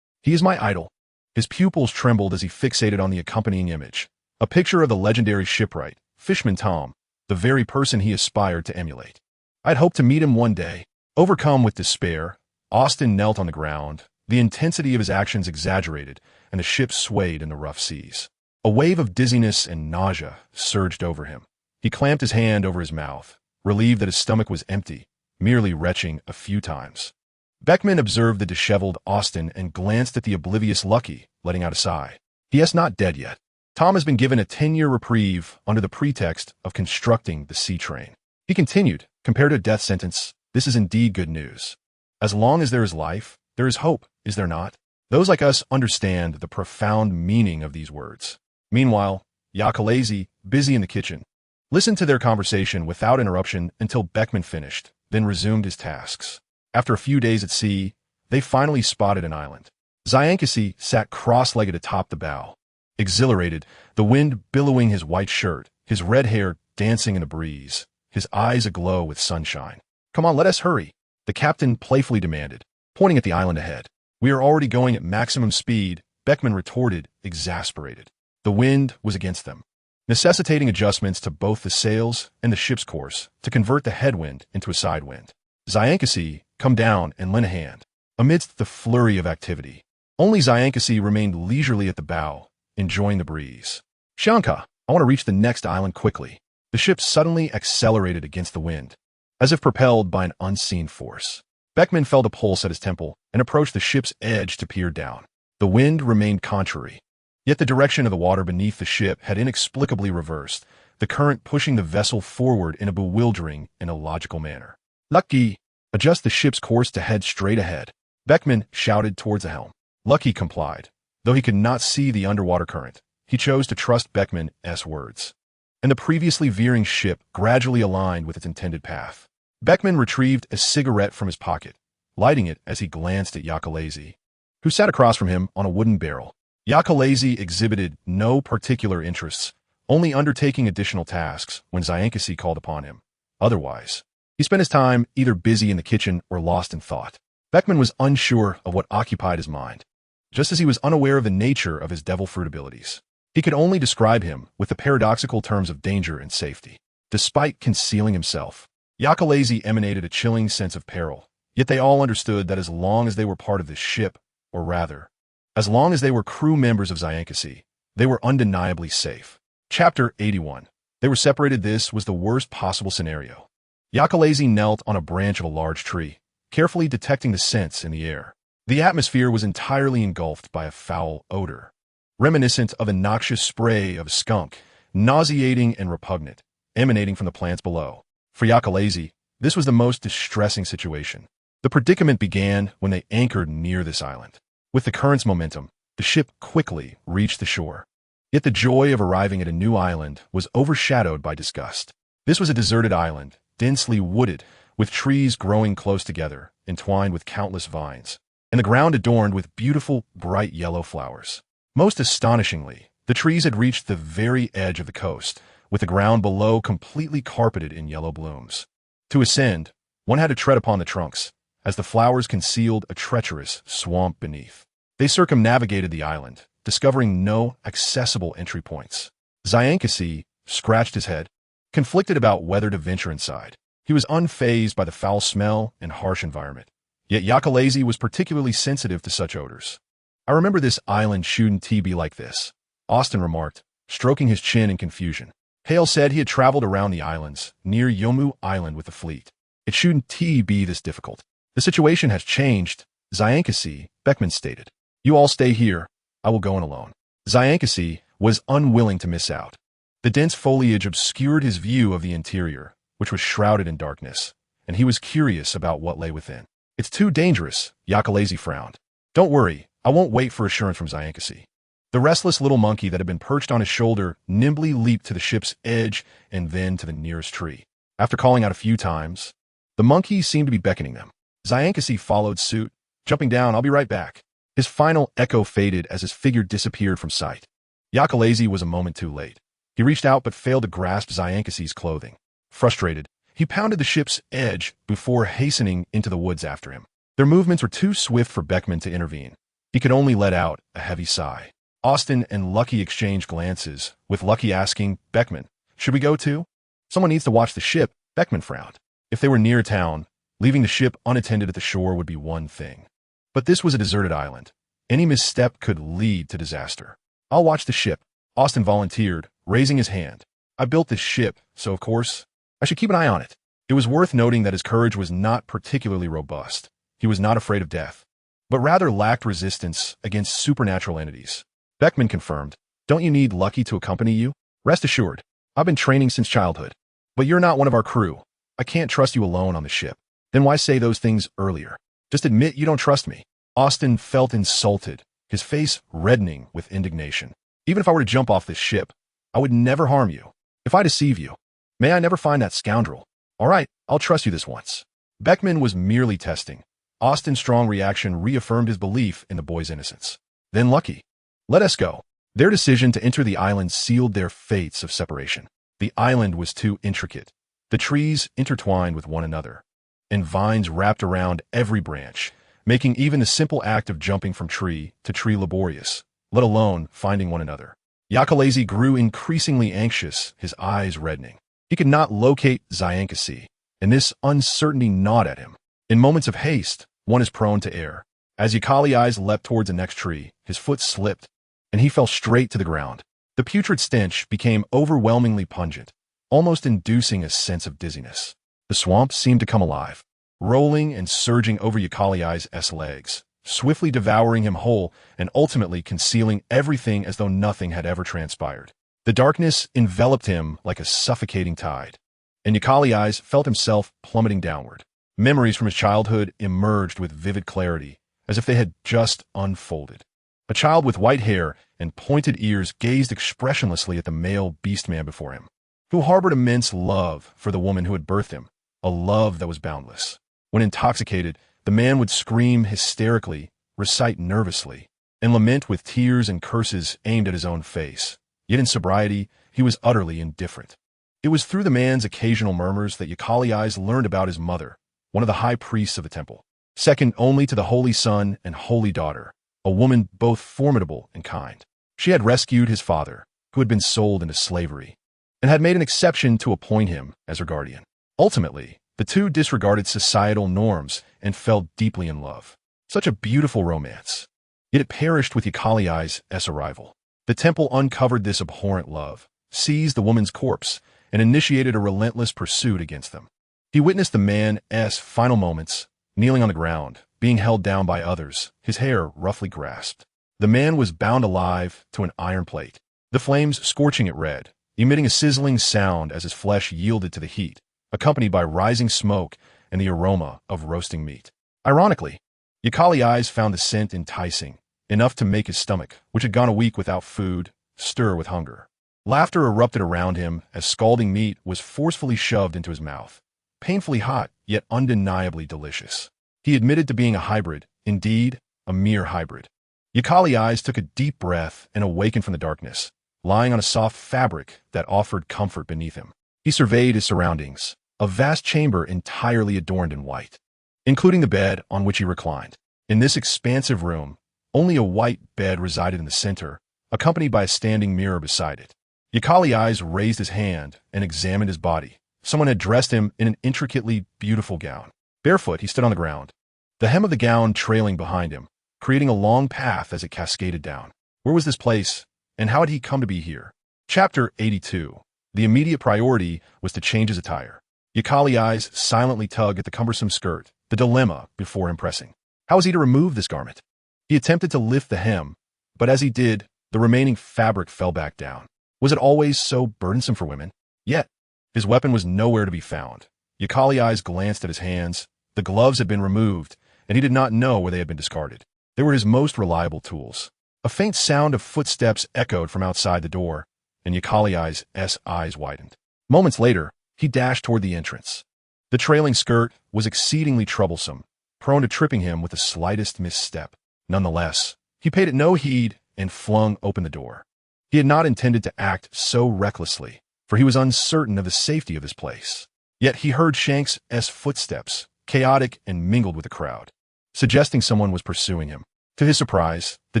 [SPEAKER 1] He is my idol." His pupils trembled as he fixated on the accompanying image, a picture of the legendary shipwright, Fisherman Tom, the very person he aspired to emulate. "I'd hoped to meet him one day." Overcome with despair, Austin knelt on the ground, the intensity of his actions exaggerated, and the ship swayed in the rough seas. A wave of dizziness and nausea surged over him. He clamped his hand over his mouth, relieved that his stomach was empty, merely retching a few times. Beckman observed the disheveled Austin and glanced at the oblivious Lucky, letting out a sigh. "He is not dead yet. Tom has been given a 10-year reprieve under the pretext of constructing the sea train." He continued, "Compared to a death sentence, this is indeed good news. As long as there is life, there is hope, is there not? Those like us understand the profound meaning of these words." Meanwhile, Yakalazi, busy in the kitchen, listened to their conversation without interruption until Beckman finished, then resumed his tasks. After a few days at sea, they finally spotted an island. Zyankesi sat cross-legged atop the bow, exhilarated, the wind billowing his white shirt, his red hair dancing in the breeze, his eyes aglow with sunshine. "Come on, let us hurry," the captain playfully demanded, pointing at the island ahead. "We are already going at maximum speed," Beckman retorted, exasperated. The wind was against them, necessitating adjustments to both the sails and the ship's course to convert the headwind into a side wind. "Zyankesi, come down and lend a hand." Amidst the flurry of activity, only Zyankesi remained leisurely at the bow, enjoying the breeze. "Shanka, I want to reach the next island quickly." The ship suddenly accelerated against the wind, as if propelled by an unseen force. Beckman felt a pulse at his temple and approached the ship's edge to peer down. The wind remained contrary, yet the direction of the water beneath the ship had inexplicably reversed, the current pushing the vessel forward in a bewildering and illogical manner. "Lucky, adjust the ship's course to head straight ahead," Beckman shouted towards the helm. Lucky complied. Though he could not see the underwater current, he chose to trust Beckman's words, and the previously veering ship gradually aligned with its intended path. Beckman retrieved a cigarette from his pocket, lighting it as he glanced at Yakalazi, who sat across from him on a wooden barrel. Yakalazi exhibited no particular interests, only undertaking additional tasks when Zyankesi called upon him. Otherwise, he spent his time either busy in the kitchen or lost in thought. Beckman was unsure of what occupied his mind, just as he was unaware of the nature of his devil fruit abilities. He could only describe him with the paradoxical terms of danger and safety. Despite concealing himself, Yakalazi emanated a chilling sense of peril, yet they all understood that as long as they were part of this ship, or rather, as long as they were crew members of Zyankesi, they were undeniably safe. Chapter 81. They were separated. This was the worst possible scenario. Yakalazi knelt on a branch of a large tree, carefully detecting the scents in the air. The atmosphere was entirely engulfed by a foul odor, reminiscent of a noxious spray of skunk, nauseating and repugnant, emanating from the plants below. For Yakalazi, this was the most distressing situation. The predicament began when they anchored near this island. With the current's momentum, the ship quickly reached the shore. Yet the joy of arriving at a new island was overshadowed by disgust. This was a deserted island, densely wooded, with trees growing close together, entwined with countless vines, and the ground adorned with beautiful, bright yellow flowers. Most astonishingly, the trees had reached the very edge of the coast, with the ground below completely carpeted in yellow blooms. To ascend, one had to tread upon the trunks, as the flowers concealed a treacherous swamp beneath. They circumnavigated the island, discovering no accessible entry points. Zyankasi scratched his head, conflicted about whether to venture inside. He was unfazed by the foul smell and harsh environment. Yet Yakalazi was particularly sensitive to such odors. "I remember this island shouldn't be like this," Austin remarked, stroking his chin in confusion. Hale said he had traveled around the islands, near Yomu Island with the fleet. "It shouldn't be this difficult. The situation has changed," Zyankasi, Beckman stated. "You all stay here. I will go in alone." Zyankasi was unwilling to miss out. The dense foliage obscured his view of the interior, which was shrouded in darkness, and he was curious about what lay within. "It's too dangerous," Yakalazi frowned. "Don't worry, I won't wait for assurance from Zyankasi." The restless little monkey that had been perched on his shoulder nimbly leaped to the ship's edge and then to the nearest tree. After calling out a few times, the monkey seemed to be beckoning them. Zyankasi followed suit, jumping down, "I'll be right back." His final echo faded as his figure disappeared from sight. Yakalazi was a moment too late. He reached out but failed to grasp Zyankasi's clothing. Frustrated, he pounded the ship's edge before hastening into the woods after him. Their movements were too swift for Beckman to intervene. He could only let out a heavy sigh. Austin and Lucky exchanged glances, with Lucky asking, "Beckman, should we go too?" "Someone needs to watch the ship," Beckman frowned. If they were near town, leaving the ship unattended at the shore would be one thing. But this was a deserted island. Any misstep could lead to disaster. "I'll watch the ship," Austin volunteered, raising his hand. "I built this ship, so of course, I should keep an eye on it." It was worth noting that his courage was not particularly robust. He was not afraid of death, but rather lacked resistance against supernatural entities. Beckman confirmed, "Don't you need Lucky to accompany you? Rest assured, I've been training since childhood. But you're not one of our crew. I can't trust you alone on the ship." "Then why say those things earlier? Just admit you don't trust me." Austin felt insulted, his face reddening with indignation. "Even if I were to jump off this ship, I would never harm you. If I deceive you, may I never find that scoundrel. All right, I'll trust you this once." Beckman was merely testing. Austin's strong reaction reaffirmed his belief in the boy's innocence. "Then Lucky, let us go." Their decision to enter the island sealed their fates of separation. The island was too intricate. The trees intertwined with one another, and vines wrapped around every branch, making even the simple act of jumping from tree to tree laborious, let alone finding one another. Yakalazi grew increasingly anxious, his eyes reddening. He could not locate Zyankasi, and this uncertainty gnawed at him. In moments of haste, one is prone to err. As Yakali's eyes leapt towards the next tree, his foot slipped, and he fell straight to the ground. The putrid stench became overwhelmingly pungent, almost inducing a sense of dizziness. The swamp seemed to come alive, rolling and surging over Yakali's legs, swiftly devouring him whole and ultimately concealing everything as though nothing had ever transpired. The darkness enveloped him like a suffocating tide, and Yakali's felt himself plummeting downward. Memories from his childhood emerged with vivid clarity, as if they had just unfolded. A child with white hair and pointed ears gazed expressionlessly at the male beast-man before him, who harbored immense love for the woman who had birthed him, a love that was boundless. When intoxicated, the man would scream hysterically, recite nervously, and lament with tears and curses aimed at his own face. Yet in sobriety, he was utterly indifferent. It was through the man's occasional murmurs that Yakali's learned about his mother, one of the high priests of the temple, second only to the holy son and holy daughter, a woman both formidable and kind. She had rescued his father, who had been sold into slavery, and had made an exception to appoint him as her guardian. Ultimately, the two disregarded societal norms and fell deeply in love. Such a beautiful romance. Yet it perished with Yakali's arrival. The temple uncovered this abhorrent love, seized the woman's corpse, and initiated a relentless pursuit against them. He witnessed the man's final moments, kneeling on the ground, being held down by others, his hair roughly grasped. The man was bound alive to an iron plate, the flames scorching it red, emitting a sizzling sound as his flesh yielded to the heat, accompanied by rising smoke and the aroma of roasting meat. Ironically, Yakali's eyes found the scent enticing, enough to make his stomach, which had gone a week without food, stir with hunger. Laughter erupted around him as scalding meat was forcefully shoved into his mouth, painfully hot, yet undeniably delicious. He admitted to being a hybrid, indeed, a mere hybrid. Yakali's eyes took a deep breath and awakened from the darkness, lying on a soft fabric that offered comfort beneath him. He surveyed his surroundings, a vast chamber entirely adorned in white, including the bed on which he reclined. In this expansive room, only a white bed resided in the center, accompanied by a standing mirror beside it. Yakali's eyes raised his hand and examined his body. Someone had dressed him in an intricately beautiful gown. Barefoot, he stood on the ground, the hem of the gown trailing behind him, creating a long path as it cascaded down. Where was this place, and how had he come to be here? Chapter 82. The immediate priority was to change his attire. Yakali's eyes silently tugged at the cumbersome skirt, the dilemma before him pressing. How was he to remove this garment? He attempted to lift the hem, but as he did, the remaining fabric fell back down. Was it always so burdensome for women? Yet, his weapon was nowhere to be found. Yakali's eyes glanced at his hands. The gloves had been removed, and he did not know where they had been discarded. They were his most reliable tools. A faint sound of footsteps echoed from outside the door, and Yakali's eyes widened. Moments later, he dashed toward the entrance. The trailing skirt was exceedingly troublesome, prone to tripping him with the slightest misstep. Nonetheless, he paid it no heed and flung open the door. He had not intended to act so recklessly, for he was uncertain of the safety of this place. Yet he heard Shanks' footsteps, chaotic and mingled with the crowd, suggesting someone was pursuing him. To his surprise, the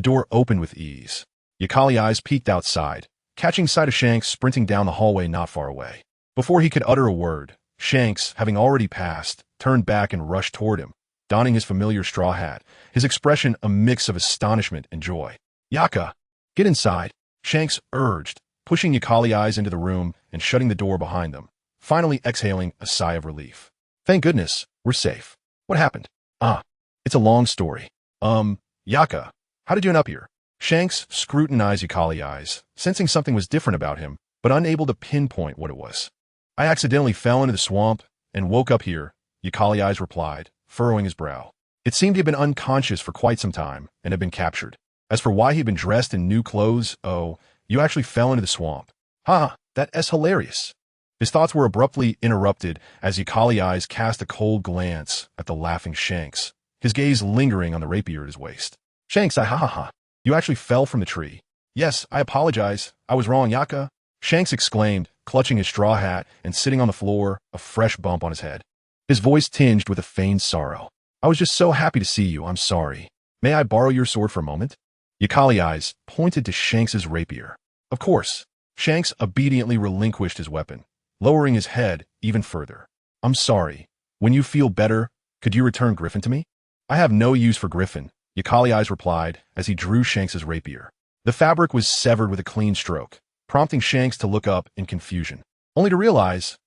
[SPEAKER 1] door opened with ease. Yakali's eyes peeked outside, catching sight of Shanks sprinting down the hallway not far away. Before he could utter a word, Shanks, having already passed, turned back and rushed toward him, donning his familiar straw hat, his expression a mix of astonishment and joy. "Yaka, get inside," Shanks urged, pushing Yakali's eyes into the room and shutting the door behind them, finally exhaling a sigh of relief. "Thank goodness, we're safe. What happened?" It's a long story. Yaka, how did you end up here?" Shanks scrutinized Yakali's eyes, sensing something was different about him, but unable to pinpoint what it was. "I accidentally fell into the swamp and woke up here," Yakali's eyes replied, furrowing his brow. It seemed he had been unconscious for quite some time and had been captured. As for why he'd been dressed in new clothes, you actually fell into the swamp. That's hilarious. His thoughts were abruptly interrupted as Yakali's eyes cast a cold glance at the laughing Shanks, his gaze lingering on the rapier at his waist. "Shanks, you actually fell from the tree." "Yes, I apologize. I was wrong, Yaka," Shanks exclaimed, clutching his straw hat and sitting on the floor, a fresh bump on his head. His voice tinged with a feigned sorrow. "I was just so happy to see you. I'm sorry. May I borrow your sword for a moment?" Yakali's eyes pointed to Shanks's rapier. Of course. Shanks obediently relinquished his weapon, lowering his head even further. "I'm sorry. When you feel better, could you return Griffin to me?" "I have no use for Griffin," Yakali's eyes replied as he drew Shanks's rapier. The fabric was severed with a clean stroke, prompting Shanks to look up in confusion, only to realize,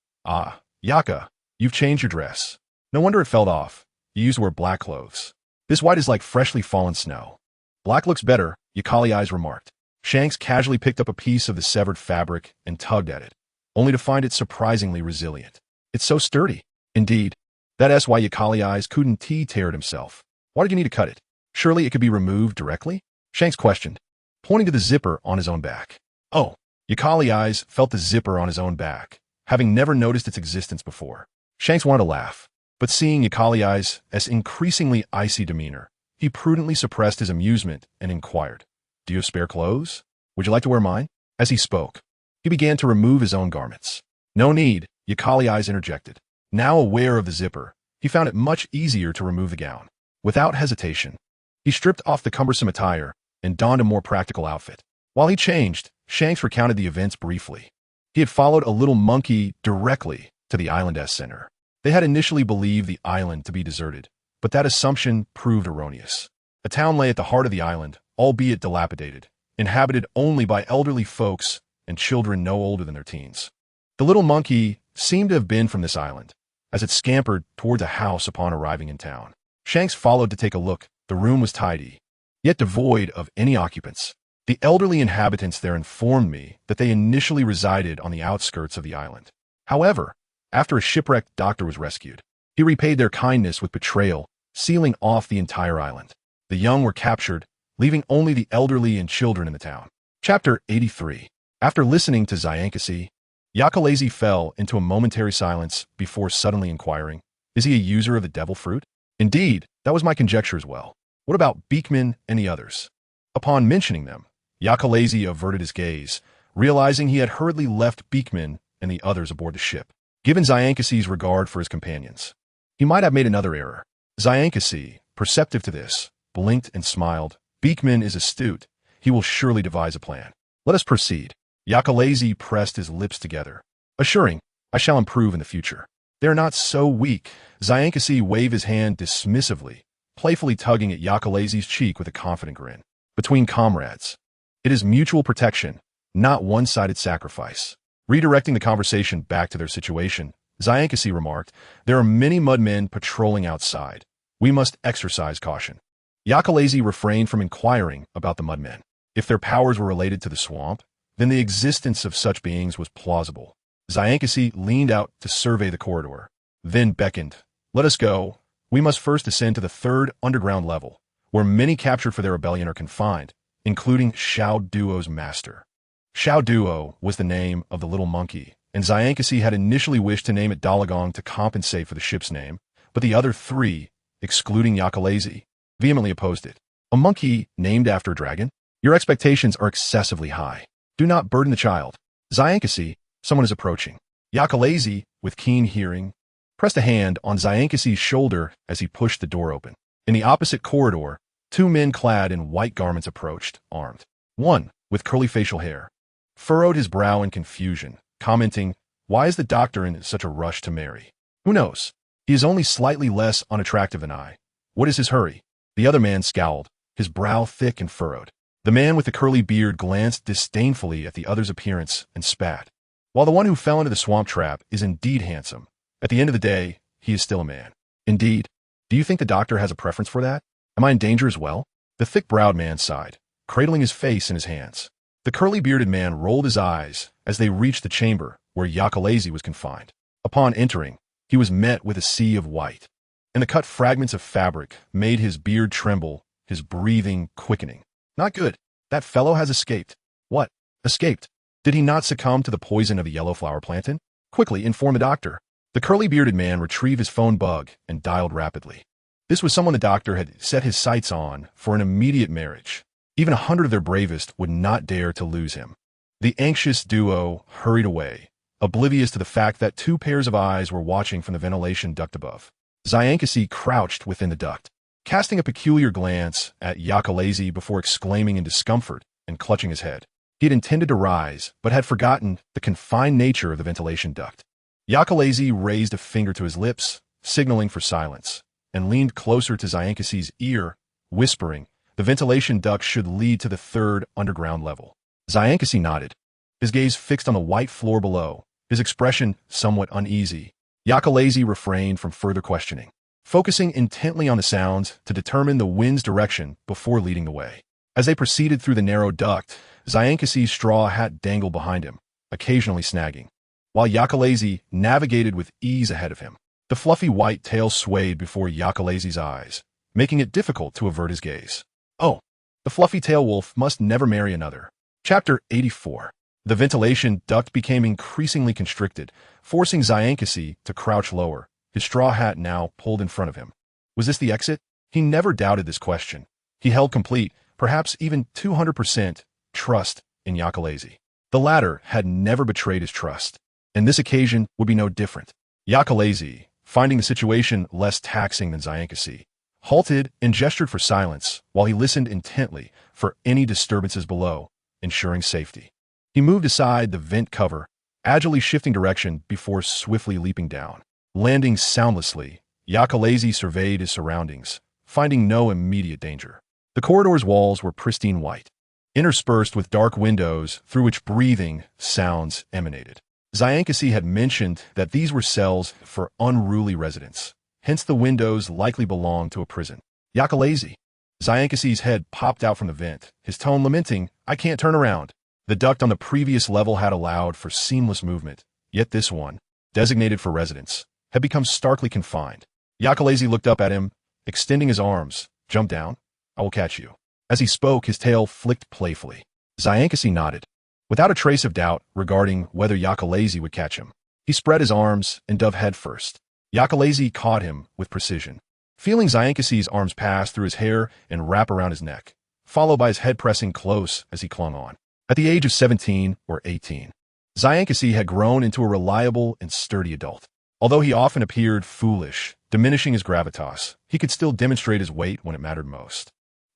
[SPEAKER 1] Yaka, you've changed your dress. No wonder it fell off. You used to wear black clothes. This white is like freshly fallen snow." "Black looks better," Yakali's eyes remarked. Shanks casually picked up a piece of the severed fabric and tugged at it, only to find it surprisingly resilient. "It's so sturdy." "Indeed. That's why Yakali's eyes couldn't tear it himself. Why did you need to cut it? Surely it could be removed directly?" Shanks questioned, pointing to the zipper on his own back. "Oh." Yakali's eyes felt the zipper on his own back, having never noticed its existence before. Shanks wanted to laugh, but seeing Yakali's increasingly icy demeanor, he prudently suppressed his amusement and inquired, "Do you have spare clothes? Would you like to wear mine?" As he spoke, he began to remove his own garments. "No need," Yakali's interjected. Now aware of the zipper, he found it much easier to remove the gown. Without hesitation, he stripped off the cumbersome attire and donned a more practical outfit. While he changed, Shanks recounted the events briefly. He had followed a little monkey directly to the island's center. They had initially believed the island to be deserted, but that assumption proved erroneous. A town lay at the heart of the island, albeit dilapidated, inhabited only by elderly folks and children no older than their teens. The little monkey seemed to have been from this island, as it scampered towards a house upon arriving in town. Shanks followed to take a look. The room was tidy, yet devoid of any occupants. The elderly inhabitants there informed me that they initially resided on the outskirts of the island. However, after a shipwrecked doctor was rescued, he repaid their kindness with betrayal, sealing off the entire island. The young were captured, leaving only the elderly and children in the town. Chapter 83. After listening to Zyankasi, Yakalazi fell into a momentary silence before suddenly inquiring, "Is he a user of the devil fruit?" Indeed, that was my conjecture as well. What about Beekman and the others? Upon mentioning them, Yakalazi averted his gaze, realizing he had hurriedly left Beekman and the others aboard the ship. Given Zyankasi's regard for his companions, he might have made another error. Zyankasi, perceptive to this, blinked and smiled. "Beekman is astute. He will surely devise a plan. Let us proceed." Yakalazi pressed his lips together, assuring, "I shall improve in the future." "They are not so weak." Zyankasi waved his hand dismissively, playfully tugging at Yakalazi's cheek with a confident grin. "Between comrades, it is mutual protection, not one-sided sacrifice." Redirecting the conversation back to their situation, Zyankasi remarked, "There are many mudmen patrolling outside. We must exercise caution." Yakalazi refrained from inquiring about the mudmen. If their powers were related to the swamp, then the existence of such beings was plausible. Zyankasi leaned out to survey the corridor, then beckoned, "Let us go. We must first ascend to the third underground level, where many captured for their rebellion are confined, including Xiao Duo's master." Xiao Duo was the name of the little monkey, and Zyankasi had initially wished to name it Dalagong to compensate for the ship's name, but the other three, excluding Yakalazi, vehemently opposed it. "A monkey named after a dragon? Your expectations are excessively high. Do not burden the child." "Zyankasi, someone is approaching." Yakalazi, with keen hearing, pressed a hand on Zyankasi's shoulder as he pushed the door open. In the opposite corridor, two men clad in white garments approached, armed. One, with curly facial hair, furrowed his brow in confusion, commenting, "Why is the doctor in such a rush to marry? Who knows? He is only slightly less unattractive than I. What is his hurry?" The other man scowled, his brow thick and furrowed. The man with the curly beard glanced disdainfully at the other's appearance and spat. "While the one who fell into the swamp trap is indeed handsome, at the end of the day, he is still a man." "Indeed? Do you think the doctor has a preference for that? Am I in danger as well?" The thick-browed man sighed, cradling his face in his hands. The curly-bearded man rolled his eyes as they reached the chamber where Yakalazi was confined. Upon entering, he was met with a sea of white, and the cut fragments of fabric made his beard tremble, his breathing quickening. "Not good. That fellow has escaped." "What? Escaped? Did he not succumb to the poison of the yellow flower plantain?" "Quickly inform the doctor." The curly-bearded man retrieved his phone bug and dialed rapidly. This was someone the doctor had set his sights on for an immediate marriage. Even 100 of their bravest would not dare to lose him. The anxious duo hurried away, oblivious to the fact that two pairs of eyes were watching from the ventilation duct above. Zyankasi crouched within the duct, casting a peculiar glance at Yakalazi before exclaiming in discomfort and clutching his head. He had intended to rise, but had forgotten the confined nature of the ventilation duct. Yakalazi raised a finger to his lips, signaling for silence, and leaned closer to Zyankasi's ear, whispering, "The ventilation duct should lead to the third underground level." Zyankasi nodded, his gaze fixed on the white floor below, his expression somewhat uneasy. Yakalazi refrained from further questioning, focusing intently on the sounds to determine the wind's direction before leading the way. As they proceeded through the narrow duct, Zyankasi's straw hat dangled behind him, occasionally snagging, while Yakalazi navigated with ease ahead of him. The fluffy white tail swayed before Yakalazi's eyes, making it difficult to avert his gaze. Oh, the fluffy tail wolf must never marry another. Chapter 84. The ventilation duct became increasingly constricted, forcing Zyankasi to crouch lower, his straw hat now pulled in front of him. Was this the exit? He never doubted this question. He held complete, perhaps even 200%, trust in Yakalazi. The latter had never betrayed his trust, and this occasion would be no different. Yakalazi, finding the situation less taxing than Zyankasi, halted and gestured for silence while he listened intently for any disturbances below, ensuring safety. He moved aside the vent cover, agilely shifting direction before swiftly leaping down. Landing soundlessly, Yakalazi surveyed his surroundings, finding no immediate danger. The corridor's walls were pristine white, interspersed with dark windows through which breathing sounds emanated. Zyankasi had mentioned that these were cells for unruly residents. hence the windows likely belonged to a prison. Yakalazy. Zyankasi's head popped out from the vent, his tone lamenting, I can't turn around. The duct on the previous level had allowed for seamless movement, yet this one, designated for residents, had become starkly confined. Yakalazy looked up at him, extending his arms. Jump down. I will catch you. As he spoke, his tail flicked playfully. Zyankasi nodded, without a trace of doubt regarding whether Yakalazy would catch him. He spread his arms and dove headfirst. Yakalazy caught him with precision, feeling Zyankasi's arms pass through his hair and wrap around his neck, followed by his head pressing close as he clung on. At the age of 17 or 18, Zyankasi had grown into a reliable and sturdy adult. Although he often appeared foolish, diminishing his gravitas, he could still demonstrate his weight when it mattered most.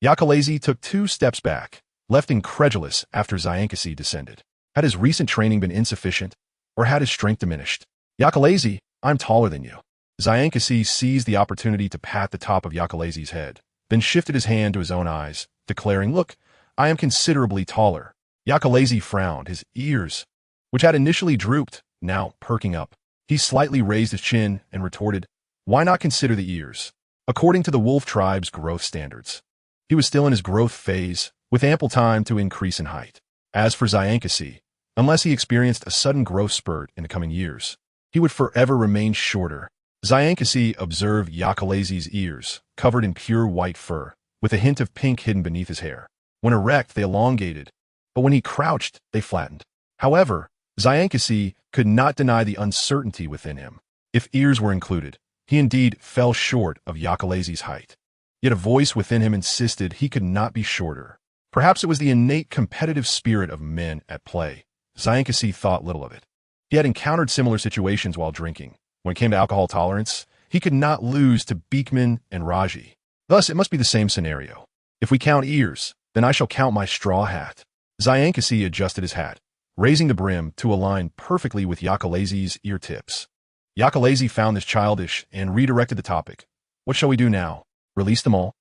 [SPEAKER 1] Yakalazy took 2 steps back, left incredulous after Zyankasi descended. Had his recent training been insufficient, or had his strength diminished? Yakalazy, I'm taller than you. Zyankasi seized the opportunity to pat the top of Yakalazy's head, then shifted his hand to his own eyes, declaring, Look, I am considerably taller. Yakalazy frowned, his ears, which had initially drooped, now perking up. He slightly raised his chin and retorted, Why not consider the ears? According to the wolf tribe's growth standards, he was still in his growth phase, with ample time to increase in height. As for Zyankasi, unless he experienced a sudden growth spurt in the coming years, he would forever remain shorter. Zyankasi observed Yakalazy's ears, covered in pure white fur, with a hint of pink hidden beneath his hair. When erect, they elongated, but when he crouched, they flattened. However, Zyankasi could not deny the uncertainty within him. If ears were included, he indeed fell short of Yakalazy's height. Yet a voice within him insisted he could not be shorter. Perhaps it was the innate competitive spirit of men at play. Zyankasi thought little of it. He had encountered similar situations while drinking. When it came to alcohol tolerance, he could not lose to Beekman and Raji. Thus, it must be the same scenario. If we count ears, then I shall count my straw hat. Zyankasi adjusted his hat, raising the brim to align perfectly with Yakalazy's ear tips. Yakalazy found this childish and redirected the topic. What shall we do now? Release them all?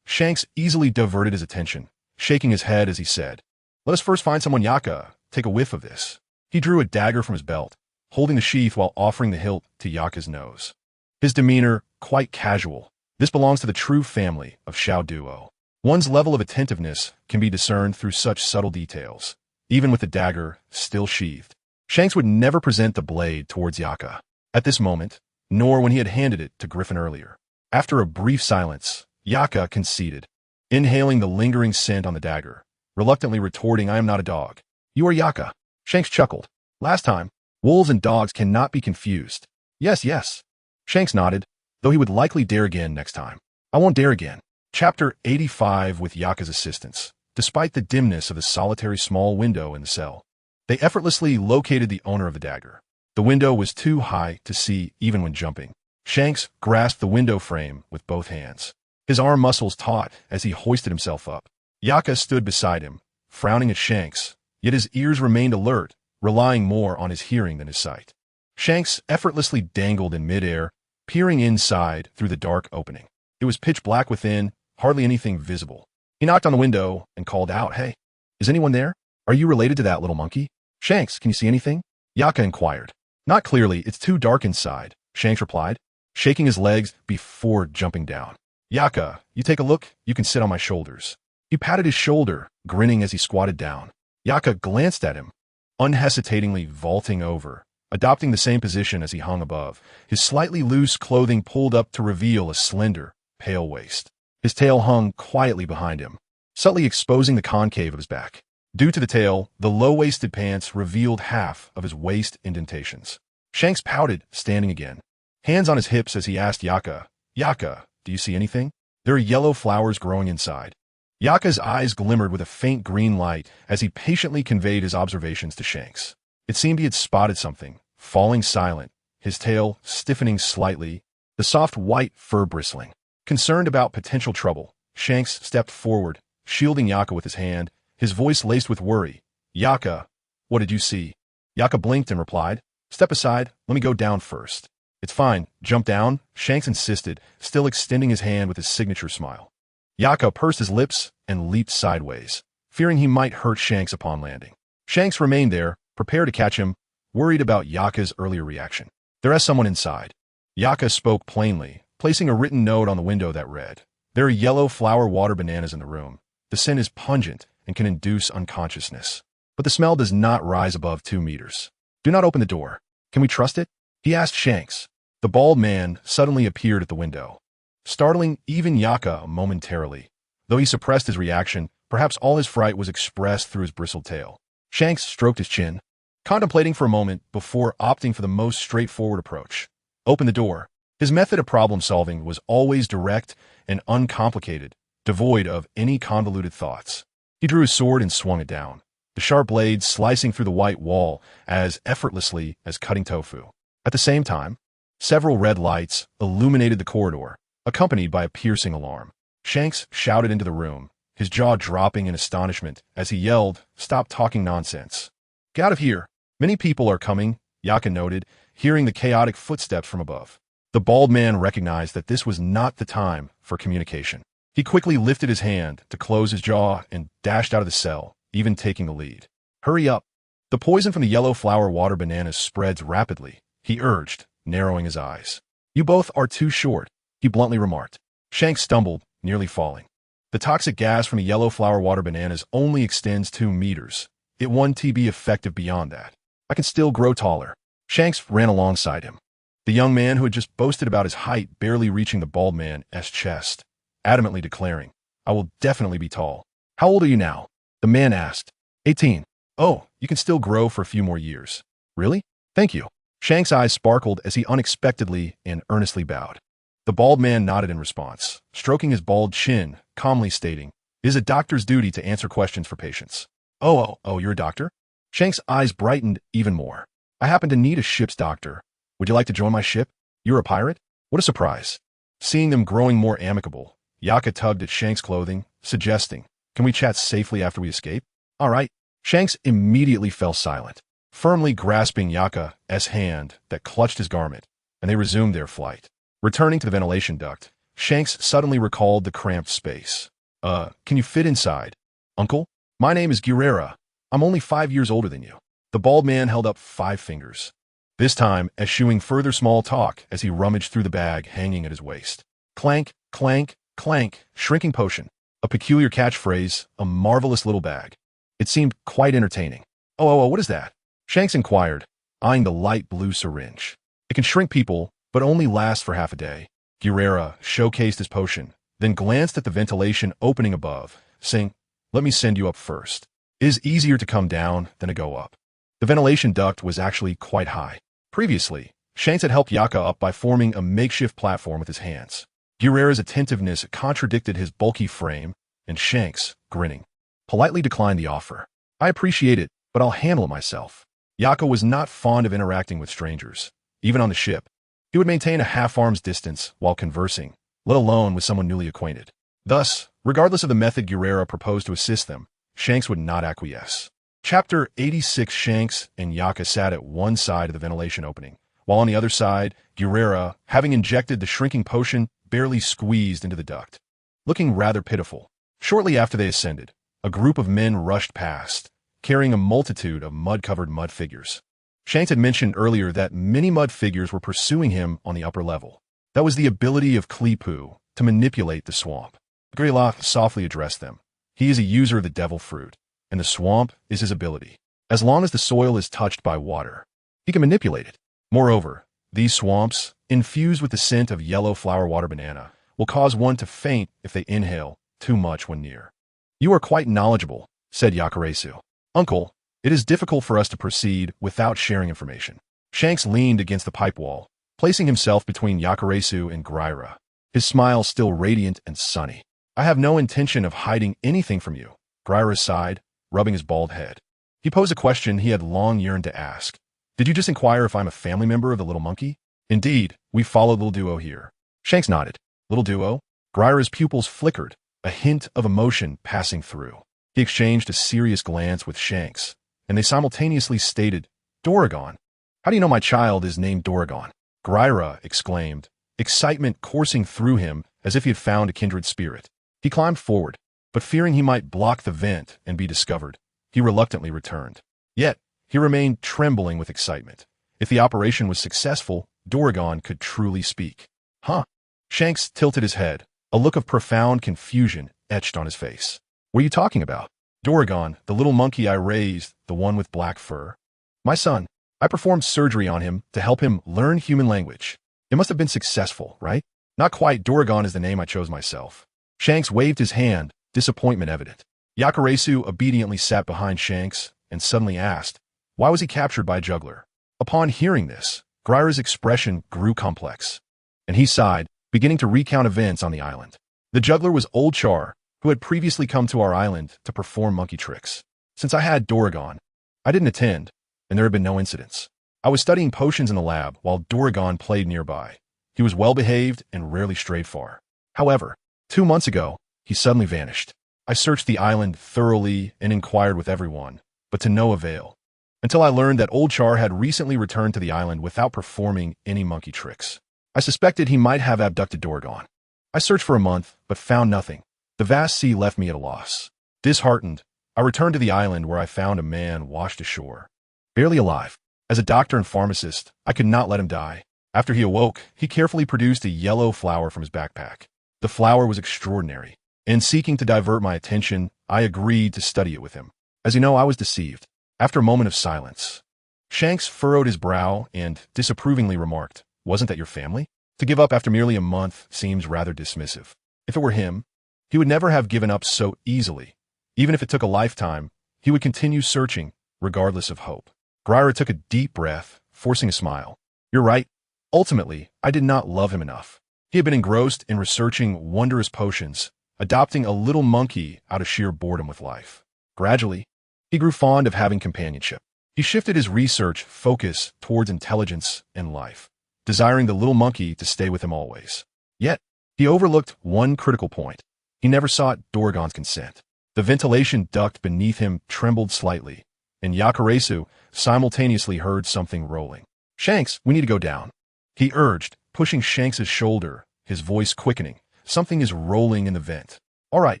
[SPEAKER 1] Shanks easily diverted his attention, shaking his head as he said, Let us first find someone. Yaka, take a whiff of this. He drew a dagger from his belt, holding the sheath while offering the hilt to Yaka's nose. His demeanor, quite casual. This belongs to the true family of Xiao Duo. One's level of attentiveness can be discerned through such subtle details, even with the dagger still sheathed. Shanks would never present the blade towards Yaka at this moment, nor when he had handed it to Griffin earlier. After a brief silence, Yaka conceded, inhaling the lingering scent on the dagger, reluctantly retorting, I am not a dog. You are Yaka. Shanks chuckled. Last time, wolves and dogs cannot be confused. Yes, yes. Shanks nodded, though he would likely dare again next time. I won't dare again. Chapter 85. With Yaka's assistance, despite the dimness of the solitary small window in the cell, they effortlessly located the owner of the dagger. The window was too high to see even when jumping. Shanks grasped the window frame with both hands, his arm muscles taut as he hoisted himself up. Yaka stood beside him, frowning at Shanks, yet his ears remained alert, relying more on his hearing than his sight. Shanks effortlessly dangled in midair, peering inside through the dark opening. It was pitch black within, hardly anything visible. He knocked on the window and called out, Hey, is anyone there? Are you related to that little monkey? Shanks, can you see anything? Yaka inquired. Not clearly, it's too dark inside, Shanks replied, shaking his legs before jumping down. Yaka, you take a look, you can sit on my shoulders. He patted his shoulder, grinning as he squatted down. Yaka glanced at him, unhesitatingly vaulting over, adopting the same position as he hung above, his slightly loose clothing pulled up to reveal a slender, pale waist. His tail hung quietly behind him, subtly exposing the concave of his back. Due to the tail, the low-waisted pants revealed half of his waist indentations. Shanks pouted, standing again, hands on his hips as he asked Yaka, Yaka, do you see anything? There are yellow flowers growing inside. Yaka's eyes glimmered with a faint green light as he patiently conveyed his observations to Shanks. It seemed he had spotted something, falling silent, his tail stiffening slightly, the soft white fur bristling. Concerned about potential trouble, Shanks stepped forward, shielding Yaka with his hand, his voice laced with worry. Yaka, what did you see? Yaka blinked and replied, Step aside, let me go down first. It's fine, jump down, Shanks insisted, still extending his hand with his signature smile. Yaka pursed his lips and leaped sideways, fearing he might hurt Shanks upon landing. Shanks remained there, prepared to catch him, worried about Yaka's earlier reaction. There is someone inside. Yaka spoke plainly, placing a written note on the window that read, "There are yellow flower water bananas in the room. The scent is pungent and can induce unconsciousness. But the smell does not rise above 2 meters. Do not open the door. Can we trust it?" He asked Shanks. The bald man suddenly appeared at the window, startling even Yaka momentarily. Though he suppressed his reaction, perhaps all his fright was expressed through his bristled tail. Shanks stroked his chin, contemplating for a moment before opting for the most straightforward approach. Open the door. His method of problem-solving was always direct and uncomplicated, devoid of any convoluted thoughts. He drew his sword and swung it down, the sharp blade slicing through the white wall as effortlessly as cutting tofu. At the same time, several red lights illuminated the corridor, accompanied by a piercing alarm. Shanks shouted into the room, his jaw dropping in astonishment as he yelled, "Stop talking nonsense. Get out of here. Many people are coming," Yaka noted, hearing the chaotic footsteps from above. The bald man recognized that this was not the time for communication. He quickly lifted his hand to close his jaw and dashed out of the cell, even taking the lead. "Hurry up." The poison from the yellow flower water bananas spreads rapidly, he urged, narrowing his eyes. "You both are too short," he bluntly remarked. Shanks stumbled, nearly falling. The toxic gas from the yellow flower water bananas only extends 2 meters. It won't be effective beyond that. "I can still grow taller." Shanks ran alongside him, the young man who had just boasted about his height barely reaching the bald man's chest, adamantly declaring, "I will definitely be tall." "How old are you now?" the man asked. 18. "Oh, you can still grow for a few more years." "Really? Thank you." Shanks' eyes sparkled as he unexpectedly and earnestly bowed. The bald man nodded in response, stroking his bald chin, calmly stating, "It is a doctor's duty to answer questions for patients." Oh, you're a doctor?" Shanks' eyes brightened even more. "I happen to need a ship's doctor. Would you like to join my ship? You're a pirate?" What a surprise. Seeing them growing more amicable, Yaka tugged at Shanks' clothing, suggesting, "Can we chat safely after we escape?" "All right." Shanks immediately fell silent, firmly grasping Yaka's hand that clutched his garment, and they resumed their flight. Returning to the ventilation duct, Shanks suddenly recalled the cramped space. Can you fit inside?" "Uncle, my name is Guerrera. I'm only 5 years older than you." The bald man held up 5 fingers, this time eschewing further small talk as he rummaged through the bag hanging at his waist. Clank, clank, clank, shrinking potion. A peculiar catchphrase, a marvelous little bag. It seemed quite entertaining. Oh, what is that?" Shanks inquired, eyeing the light blue syringe. "It can shrink people, but only last for half a day." Guerrera showcased his potion, then glanced at the ventilation opening above, saying, "Let me send you up first. It is easier to come down than to go up." The ventilation duct was actually quite high. Previously, Shanks had helped Yaka up by forming a makeshift platform with his hands. Guerrera's attentiveness contradicted his bulky frame, and Shanks, grinning, politely declined the offer. "I appreciate it, but I'll handle it myself." Yaka was not fond of interacting with strangers. Even on the ship, he would maintain a half-arm's distance while conversing, let alone with someone newly acquainted. Thus, regardless of the method Guerrera proposed to assist them, Shanks would not acquiesce. Chapter 86. Shanks and Yaka sat at one side of the ventilation opening, while on the other side, Guerrera, having injected the shrinking potion, barely squeezed into the duct, looking rather pitiful. Shortly after they ascended, a group of men rushed past, carrying a multitude of mud-covered mud figures. Shanks had mentioned earlier that many mud figures were pursuing him on the upper level. That was the ability of Kleepu to manipulate the swamp. Greylock softly addressed them. He is a user of the devil fruit, and the swamp is his ability. As long as the soil is touched by water, he can manipulate it. Moreover, these swamps, infused with the scent of yellow flower water banana, will cause one to faint if they inhale too much when near. "You are quite knowledgeable," said Yakaresu. "Uncle, it is difficult for us to proceed without sharing information." Shanks leaned against the pipe wall, placing himself between Yakaresu and Guerrera, his smile still radiant and sunny. "I have no intention of hiding anything from you," Guerrera sighed, rubbing his bald head. He posed a question he had long yearned to ask. "Did you just inquire if I'm a family member of the little monkey?" "Indeed, we follow the little duo here." Shanks nodded. "Little duo?" Guerrera's pupils flickered, a hint of emotion passing through. He exchanged a serious glance with Shanks, and they simultaneously stated, "Doragon. How do you know my child is named Doragon?" Guerrera exclaimed, excitement coursing through him as if he had found a kindred spirit. He climbed forward, but fearing he might block the vent and be discovered, he reluctantly returned. Yet, he remained trembling with excitement. If the operation was successful, Doragon could truly speak. Huh? Shanks tilted his head, a look of profound confusion etched on his face. What are you talking about? Doragon, the little monkey I raised, the one with black fur. My son. I performed surgery on him to help him learn human language. It must have been successful, right? Not quite. Doragon is the name I chose myself. Shanks waved his hand, disappointment evident. Yakuresu obediently sat behind Shanks and suddenly asked, why was he captured by a juggler? Upon hearing this, Gryra's expression grew complex, and he sighed, beginning to recount events on the island. The juggler was Old Char, who had previously come to our island to perform monkey tricks. Since I had Doragon, I didn't attend, and there had been no incidents. I was studying potions in the lab while Doragon played nearby. He was well-behaved and rarely strayed far. However, 2 months ago, he suddenly vanished. I searched the island thoroughly and inquired with everyone, but to no avail, until I learned that Old Char had recently returned to the island without performing any monkey tricks. I suspected he might have abducted Doragon. I searched for a month, but found nothing. The vast sea left me at a loss. Disheartened, I returned to the island where I found a man washed ashore, barely alive. As a doctor and pharmacist, I could not let him die. After he awoke, he carefully produced a yellow flower from his backpack. The flower was extraordinary, and seeking to divert my attention, I agreed to study it with him. As you know, I was deceived. After a moment of silence, Shanks furrowed his brow and disapprovingly remarked, wasn't that your family? To give up after merely a month seems rather dismissive. If it were him, he would never have given up so easily. Even if it took a lifetime, he would continue searching, regardless of hope. Gryra took a deep breath, forcing a smile. You're right. Ultimately, I did not love him enough. He had been engrossed in researching wondrous potions, adopting a little monkey out of sheer boredom with life. Gradually, he grew fond of having companionship. He shifted his research focus towards intelligence and life, desiring the little monkey to stay with him always. Yet, he overlooked one critical point. He never sought Doragon's consent. The ventilation duct beneath him trembled slightly, and Yakuresu simultaneously heard something rolling. Shanks, we need to go down, he urged, pushing Shanks's shoulder, his voice quickening. Something is rolling in the vent. All right.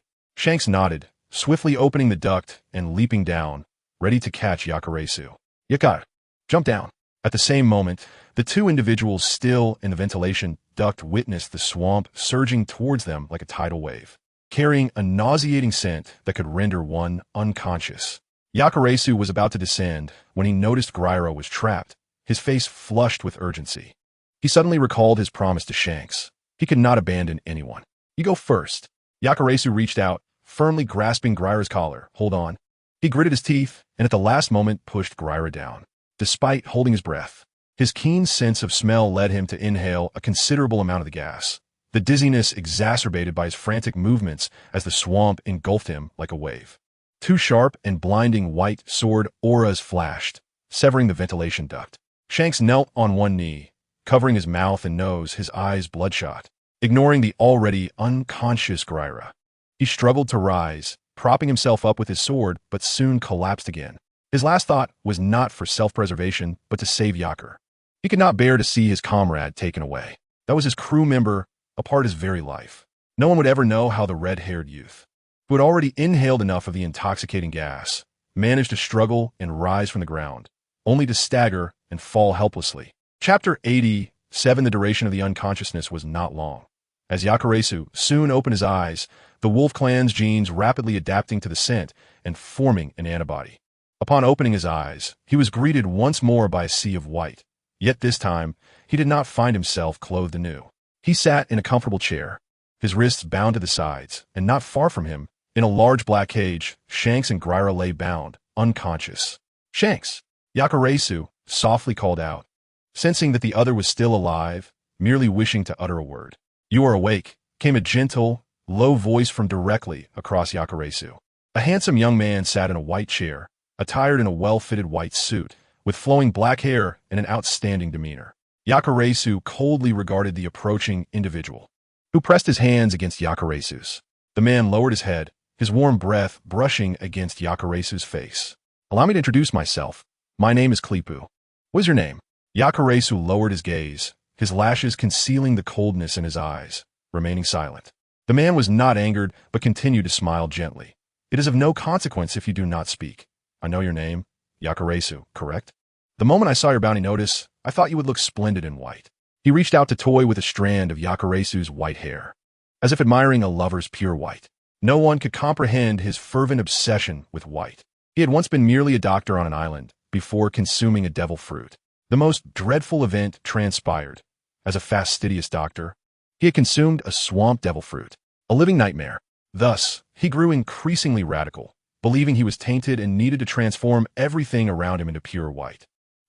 [SPEAKER 1] Shanks nodded, swiftly opening the duct and leaping down, ready to catch Yakuresu. Yakar, jump down. At the same moment, the two individuals still in the ventilation duct witnessed the swamp surging towards them like a tidal wave, carrying a nauseating scent that could render one unconscious. Yakuresu was about to descend when he noticed Gryra was trapped, his face flushed with urgency. He suddenly recalled his promise to Shanks. He could not abandon anyone. You go first. Yakuresu reached out, firmly grasping Gryra's collar. Hold on. He gritted his teeth and at the last moment pushed Gryra down. Despite holding his breath, his keen sense of smell led him to inhale a considerable amount of the gas, the dizziness exacerbated by his frantic movements as the swamp engulfed him like a wave. Two sharp and blinding white sword auras flashed, severing the ventilation duct. Shanks knelt on one knee, covering his mouth and nose, his eyes bloodshot, ignoring the already unconscious Gryra. He struggled to rise, propping himself up with his sword, but soon collapsed again. His last thought was not for self-preservation, but to save Yakur. He could not bear to see his comrade taken away. That was his crew member, a part of his very life. No one would ever know how the red-haired youth, who had already inhaled enough of the intoxicating gas, managed to struggle and rise from the ground, only to stagger and fall helplessly. Chapter 87. The duration of the unconsciousness was not long. As Yakuresu soon opened his eyes, the Wolf Clan's genes rapidly adapting to the scent and forming an antibody. Upon opening his eyes, he was greeted once more by a sea of white. Yet this time, he did not find himself clothed anew. He sat in a comfortable chair, his wrists bound to the sides, and not far from him, in a large black cage, Shanks and Gryra lay bound, unconscious. Shanks! Yakuresu softly called out, sensing that the other was still alive, merely wishing to utter a word. You are awake, came a gentle, low voice from directly across Yakuresu. A handsome young man sat in a white chair, attired in a well-fitted white suit, with flowing black hair and an outstanding demeanor. Yakuresu coldly regarded the approaching individual, who pressed his hands against Yakuresu's. The man lowered his head, his warm breath brushing against Yakuresu's face. Allow me to introduce myself. My name is Klipu. What is your name? Yakuresu lowered his gaze, his lashes concealing the coldness in his eyes, remaining silent. The man was not angered, but continued to smile gently. It is of no consequence if you do not speak. I know your name, Yakuresu, correct? The moment I saw your bounty notice, I thought you would look splendid in white. He reached out to toy with a strand of Yakuresu's white hair, as if admiring a lover's pure white. No one could comprehend his fervent obsession with white. He had once been merely a doctor on an island before consuming a devil fruit. The most dreadful event transpired. As a fastidious doctor, he had consumed a swamp devil fruit, a living nightmare. Thus, he grew increasingly radical, believing he was tainted and needed to transform everything around him into pure white.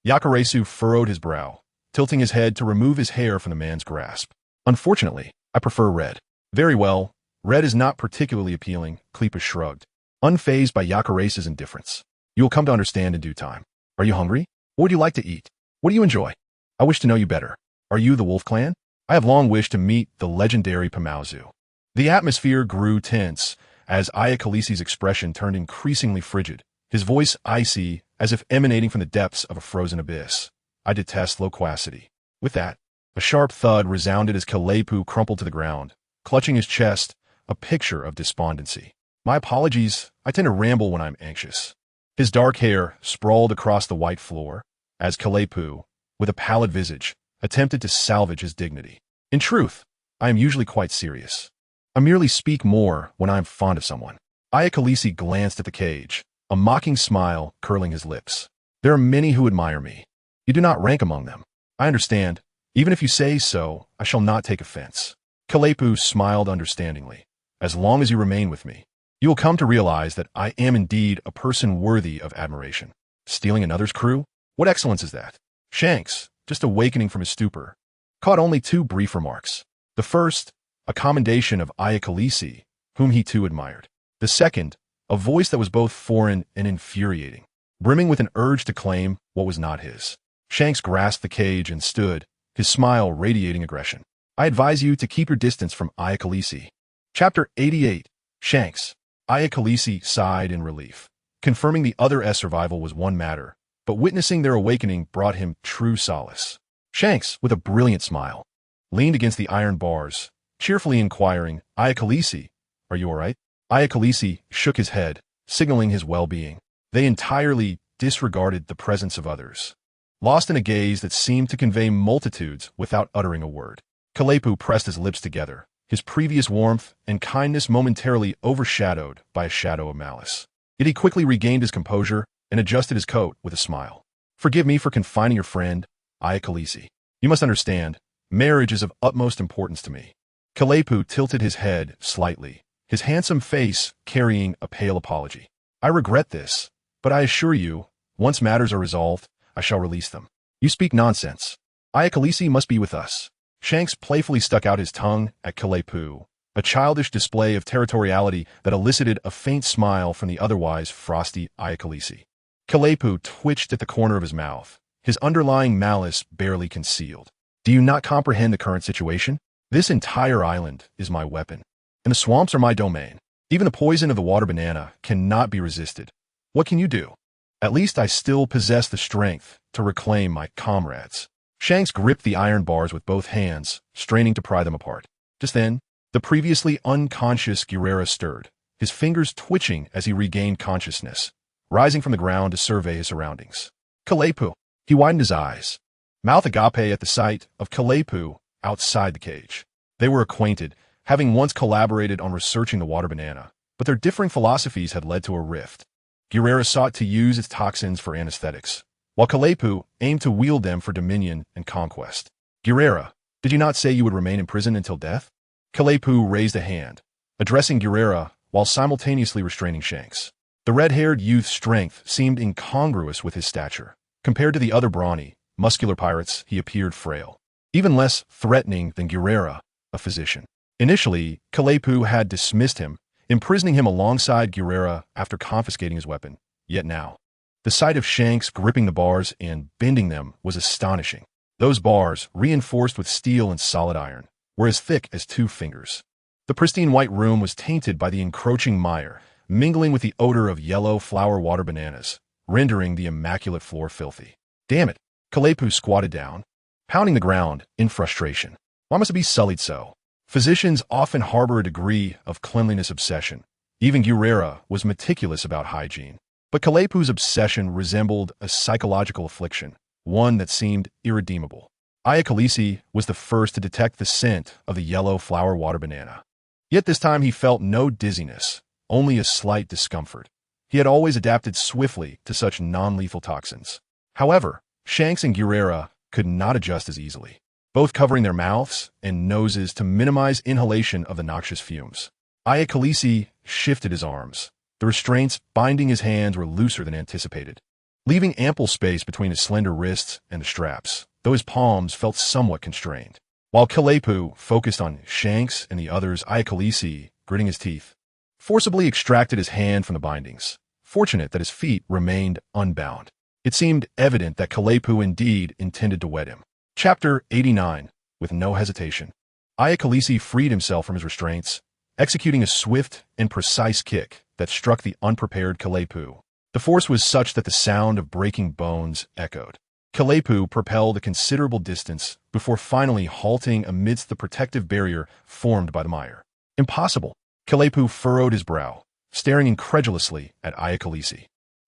[SPEAKER 1] Yakuresu furrowed his brow, tilting his head to remove his hair from the man's grasp. Unfortunately, I prefer red. Very well, red is not particularly appealing, Cleopas shrugged, unfazed by Yakuresu's indifference. You will come to understand in due time. Are you hungry? What would you like to eat? What do you enjoy? I wish to know you better. Are you the Wolf Clan? I have long wished to meet the legendary Pamauzu. The atmosphere grew tense as Ayakalisi's expression turned increasingly frigid, his voice icy as if emanating from the depths of a frozen abyss. I detest loquacity. With that, a sharp thud resounded as Kalepu crumpled to the ground, clutching his chest, a picture of despondency. My apologies, I tend to ramble when I'm anxious. His dark hair sprawled across the white floor, as Kalepu, with a pallid visage, attempted to salvage his dignity. In truth, I am usually quite serious. I merely speak more when I am fond of someone. Ayakalisi glanced at the cage, a mocking smile curling his lips. There are many who admire me. You do not rank among them. I understand. Even if you say so, I shall not take offense. Kalepu smiled understandingly. As long as you remain with me, you will come to realize that I am indeed a person worthy of admiration. Stealing another's crew? What excellence is that? Shanks, just awakening from his stupor, caught only two brief remarks. The first, a commendation of Ayakalisi, whom he too admired. The second, a voice that was both foreign and infuriating, brimming with an urge to claim what was not his. Shanks grasped the cage and stood, his smile radiating aggression. I advise you to keep your distance from Ayakalisi. Chapter 88. Shanks. Ayakalisi sighed in relief, confirming the other S survival was one matter, but witnessing their awakening brought him true solace. Shanks, with a brilliant smile, leaned against the iron bars, cheerfully inquiring, Ayakalisi, are you all right? Ayakalisi shook his head, signaling his well-being. They entirely disregarded the presence of others, lost in a gaze that seemed to convey multitudes without uttering a word. Kalepu pressed his lips together, his previous warmth and kindness momentarily overshadowed by a shadow of malice. Yet he quickly regained his composure and adjusted his coat with a smile. Forgive me for confining your friend, Ayakalisi. You must understand, marriage is of utmost importance to me. Kalepu tilted his head slightly, his handsome face carrying a pale apology. I regret this, but I assure you, once matters are resolved, I shall release them. You speak nonsense. Ayakalisi must be with us. Shanks playfully stuck out his tongue at Kalepu, a childish display of territoriality that elicited a faint smile from the otherwise frosty Ayakalisi. Kalepu twitched at the corner of his mouth, his underlying malice barely concealed. Do you not comprehend the current situation? This entire island is my weapon, and the swamps are my domain. Even the poison of the water banana cannot be resisted. What can you do? At least I still possess the strength to reclaim my comrades. Shanks gripped the iron bars with both hands, straining to pry them apart. Just then, the previously unconscious Guerrera stirred, his fingers twitching as he regained consciousness, rising from the ground to survey his surroundings. Kalepu. He widened his eyes, mouth agape at the sight of Kalepu outside the cage. They were acquainted, having once collaborated on researching the water banana, but their differing philosophies had led to a rift. Guerrera sought to use its toxins for anesthetics, while Kalepu aimed to wield them for dominion and conquest. Guerrera, did you not say you would remain in prison until death? Kalepu raised a hand, addressing Guerrera while simultaneously restraining Shanks. The red-haired youth's strength seemed incongruous with his stature. Compared to the other brawny, muscular pirates, he appeared frail, even less threatening than Guerrera, a physician. Initially, Kalepu had dismissed him, imprisoning him alongside Guerrera after confiscating his weapon. Yet now, the sight of Shanks gripping the bars and bending them was astonishing. Those bars, reinforced with steel and solid iron, were as thick as 2 fingers. The pristine white room was tainted by the encroaching mire, mingling with the odor of yellow flower water bananas, rendering the immaculate floor filthy. Damn it! Kalepu squatted down, pounding the ground in frustration. Why must it be sullied so? Physicians often harbor a degree of cleanliness obsession. Even Guerrera was meticulous about hygiene. But Kalepu's obsession resembled a psychological affliction, one that seemed irredeemable. Ayakalisi was the first to detect the scent of the yellow flower water banana. Yet this time he felt no dizziness, only a slight discomfort. He had always adapted swiftly to such non-lethal toxins. However, Shanks and Guerrera could not adjust as easily, both covering their mouths and noses to minimize inhalation of the noxious fumes. Ayakalisi shifted his arms. The restraints binding his hands were looser than anticipated, leaving ample space between his slender wrists and the straps, though his palms felt somewhat constrained. While Kalepu focused on Shanks and the others, Ayakalisi, gritting his teeth, forcibly extracted his hand from the bindings, fortunate that his feet remained unbound. It seemed evident that Kalepu indeed intended to wed him. Chapter 89. With no hesitation, Ayakalisi freed himself from his restraints, executing a swift and precise kick that struck the unprepared Kalepu. The force was such that the sound of breaking bones echoed. Kalepu propelled a considerable distance before finally halting amidst the protective barrier formed by the mire. Impossible. Kalepu furrowed his brow, staring incredulously at Ayakalisi.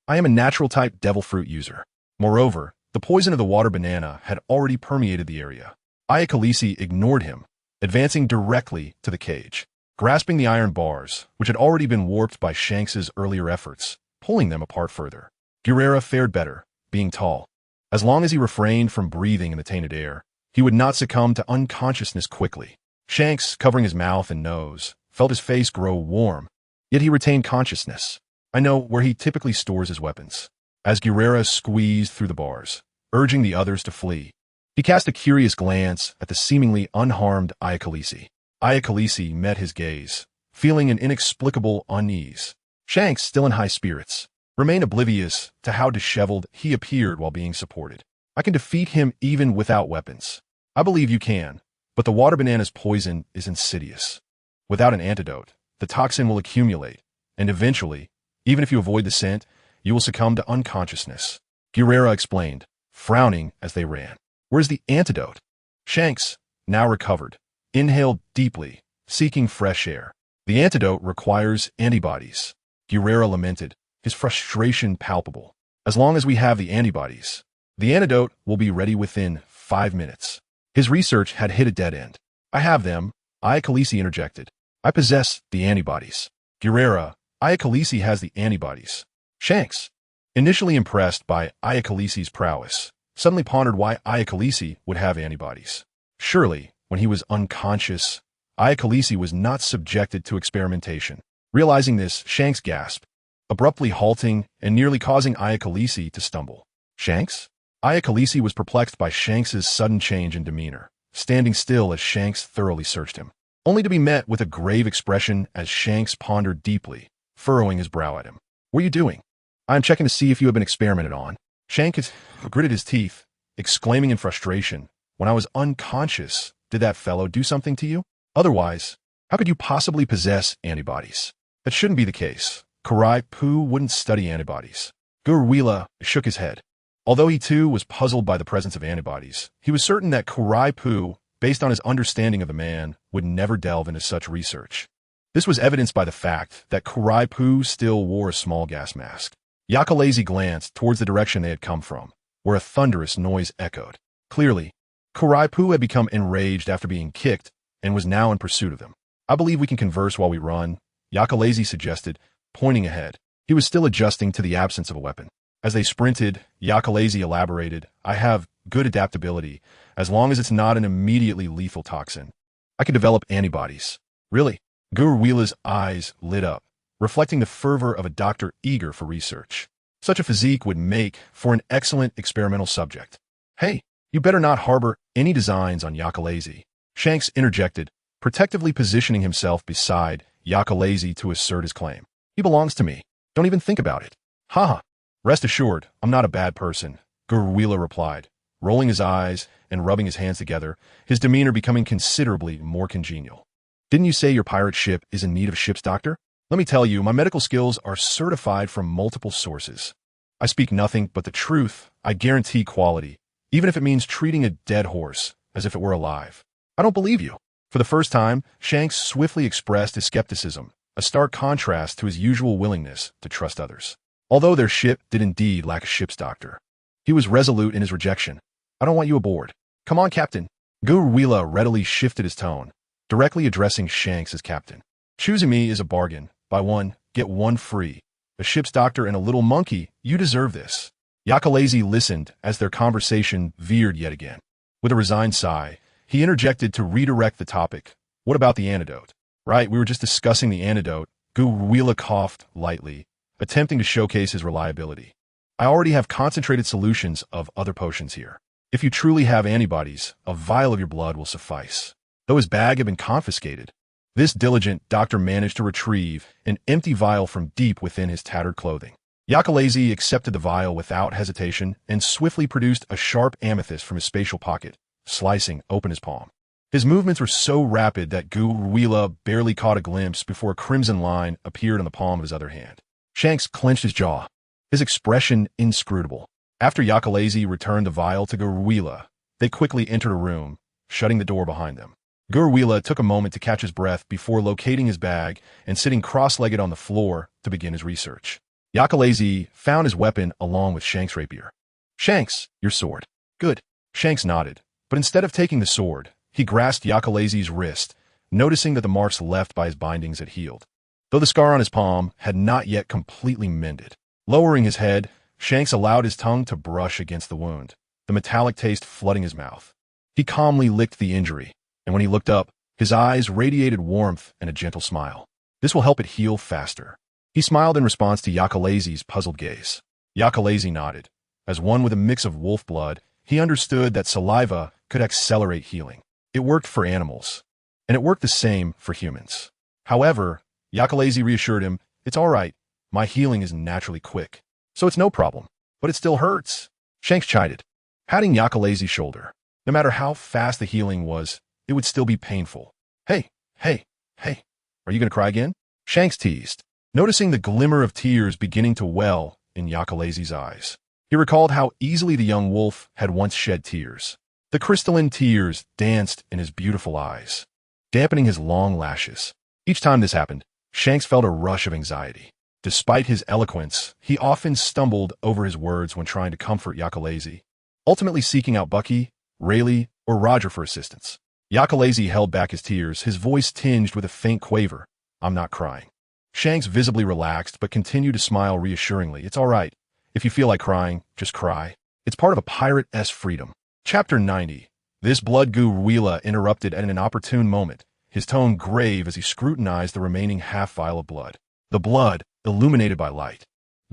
[SPEAKER 1] I am a natural-type devil fruit user. Moreover, the poison of the water banana had already permeated the area. Ayakalisi ignored him, advancing directly to the cage, grasping the iron bars, which had already been warped by Shanks's earlier efforts, pulling them apart further. Guerrera fared better, being tall. As long as he refrained from breathing in the tainted air, he would not succumb to unconsciousness quickly. Shanks, covering his mouth and nose, felt his face grow warm, yet he retained consciousness. I know where he typically stores his weapons. As Guerrera squeezed through the bars, urging the others to flee, he cast a curious glance at the seemingly unharmed Ayakalisi. Ayakalisi met his gaze, feeling an inexplicable unease. Shanks, still in high spirits, remained oblivious to how disheveled he appeared while being supported. I can defeat him even without weapons. I believe you can, but the water banana's poison is insidious. Without an antidote, the toxin will accumulate, and eventually, even if you avoid the scent, you will succumb to unconsciousness. Guerrera explained, frowning as they ran. Where's the antidote? Shanks, now recovered, inhaled deeply, seeking fresh air. The antidote requires antibodies. Guerrera lamented, his frustration palpable. As long as we have the antibodies, the antidote will be ready within 5 minutes. His research had hit a dead end. I have them, Ayakalisi interjected. I possess the antibodies. Guerrera, Ayakalisi has the antibodies. Shanks, initially impressed by Ayakalisi's prowess, suddenly pondered why Ayakalisi would have antibodies. Surely, when he was unconscious, Ayakalisi was not subjected to experimentation. Realizing this, Shanks gasped, abruptly halting and nearly causing Ayakalisi to stumble. Shanks? Ayakalisi was perplexed by Shanks's sudden change in demeanor, standing still as Shanks thoroughly searched him, only to be met with a grave expression as Shanks pondered deeply, furrowing his brow at him. What are you doing? I am checking to see if you have been experimented on. Shanks gritted his teeth, exclaiming in frustration, when I was unconscious, did that fellow do something to you? Otherwise, how could you possibly possess antibodies? That shouldn't be the case. Karai Poo wouldn't study antibodies. Gurwila shook his head. Although he too was puzzled by the presence of antibodies, he was certain that Karai Poo, based on his understanding of the man, would never delve into such research. This was evidenced by the fact that Karai Poo still wore a small gas mask. Yakalezi glanced towards the direction they had come from, where a thunderous noise echoed. Clearly, Karai Poo had become enraged after being kicked and was now in pursuit of them. I believe we can converse while we run, Yakalezi suggested, pointing ahead. He was still adjusting to the absence of a weapon. As they sprinted, Yakalezi elaborated, I have good adaptability, as long as it's not an immediately lethal toxin. I can develop antibodies. Really? Gurwila's eyes lit up, reflecting the fervor of a doctor eager for research. Such a physique would make for an excellent experimental subject. Hey, you better not harbor any designs on Yakalezi. Shanks interjected, protectively positioning himself beside Yakalezi to assert his claim. He belongs to me. Don't even think about it. Haha. Rest assured, I'm not a bad person, Gurwila replied, rolling his eyes and rubbing his hands together, his demeanor becoming considerably more congenial. Didn't you say your pirate ship is in need of a ship's doctor? Let me tell you, my medical skills are certified from multiple sources. I speak nothing but the truth. I guarantee quality, even if it means treating a dead horse as if it were alive. I don't believe you. For the first time, Shanks swiftly expressed his skepticism, a stark contrast to his usual willingness to trust others. Although their ship did indeed lack a ship's doctor, He was resolute in his rejection. I don't want you aboard. Come on, Captain. Gurwila readily shifted his tone, directly addressing Shanks as captain. Choosing me is a bargain. Buy one, get one free. A ship's doctor and a little monkey, you deserve this. Yakalazi listened as their conversation veered yet again. With a resigned sigh, he interjected to redirect the topic. What about the antidote? Right, we were just discussing the antidote. Gurwila coughed lightly, attempting to showcase his reliability. I already have concentrated solutions of other potions here. If you truly have antibodies, a vial of your blood will suffice. Though his bag had been confiscated, this diligent doctor managed to retrieve an empty vial from deep within his tattered clothing. Yakalazi accepted the vial without hesitation and swiftly produced a sharp amethyst from his spatial pocket, slicing open his palm. His movements were so rapid that Gurwila barely caught a glimpse before a crimson line appeared on the palm of his other hand. Shanks clenched his jaw, his expression inscrutable. After Yakalazi returned the vial to Gurwila, they quickly entered a room, shutting the door behind them. Gurwila took a moment to catch his breath before locating his bag and sitting cross-legged on the floor to begin his research. Yakalazi found his weapon along with Shanks' rapier. Shanks, your sword. Good. Shanks nodded, but instead of taking the sword, he grasped Yakalazi's wrist, noticing that the marks left by his bindings had healed, though the scar on his palm had not yet completely mended. Lowering his head, Shanks allowed his tongue to brush against the wound, the metallic taste flooding his mouth. He calmly licked the injury, and when he looked up, his eyes radiated warmth and a gentle smile. This will help it heal faster. He smiled in response to Yakalazi's puzzled gaze. Yakalazi nodded. As one with a mix of wolf blood, he understood that saliva could accelerate healing. It worked for animals, and it worked the same for humans. However, Yakalazi reassured him, it's all right, my healing is naturally quick, so it's no problem, but it still hurts. Shanks chided, patting Yakalazi's shoulder. No matter how fast the healing was, it would still be painful. Hey, are you going to cry again? Shanks teased, noticing the glimmer of tears beginning to well in Yakalazi's eyes. He recalled how easily the young wolf had once shed tears. The crystalline tears danced in his beautiful eyes, dampening his long lashes. Each time this happened, Shanks felt a rush of anxiety. Despite his eloquence, he often stumbled over his words when trying to comfort Yakalazi, ultimately seeking out Bucky, Rayleigh, or Roger for assistance. Yakalazi held back his tears, his voice tinged with a faint quaver. I'm not crying. Shanks visibly relaxed but continued to smile reassuringly. It's all right. If you feel like crying, just cry. It's part of a pirate-esque freedom. Chapter 90. This blood Gurwila interrupted at an opportune moment, his tone grave as he scrutinized the remaining half-vial of blood. The blood, illuminated by light,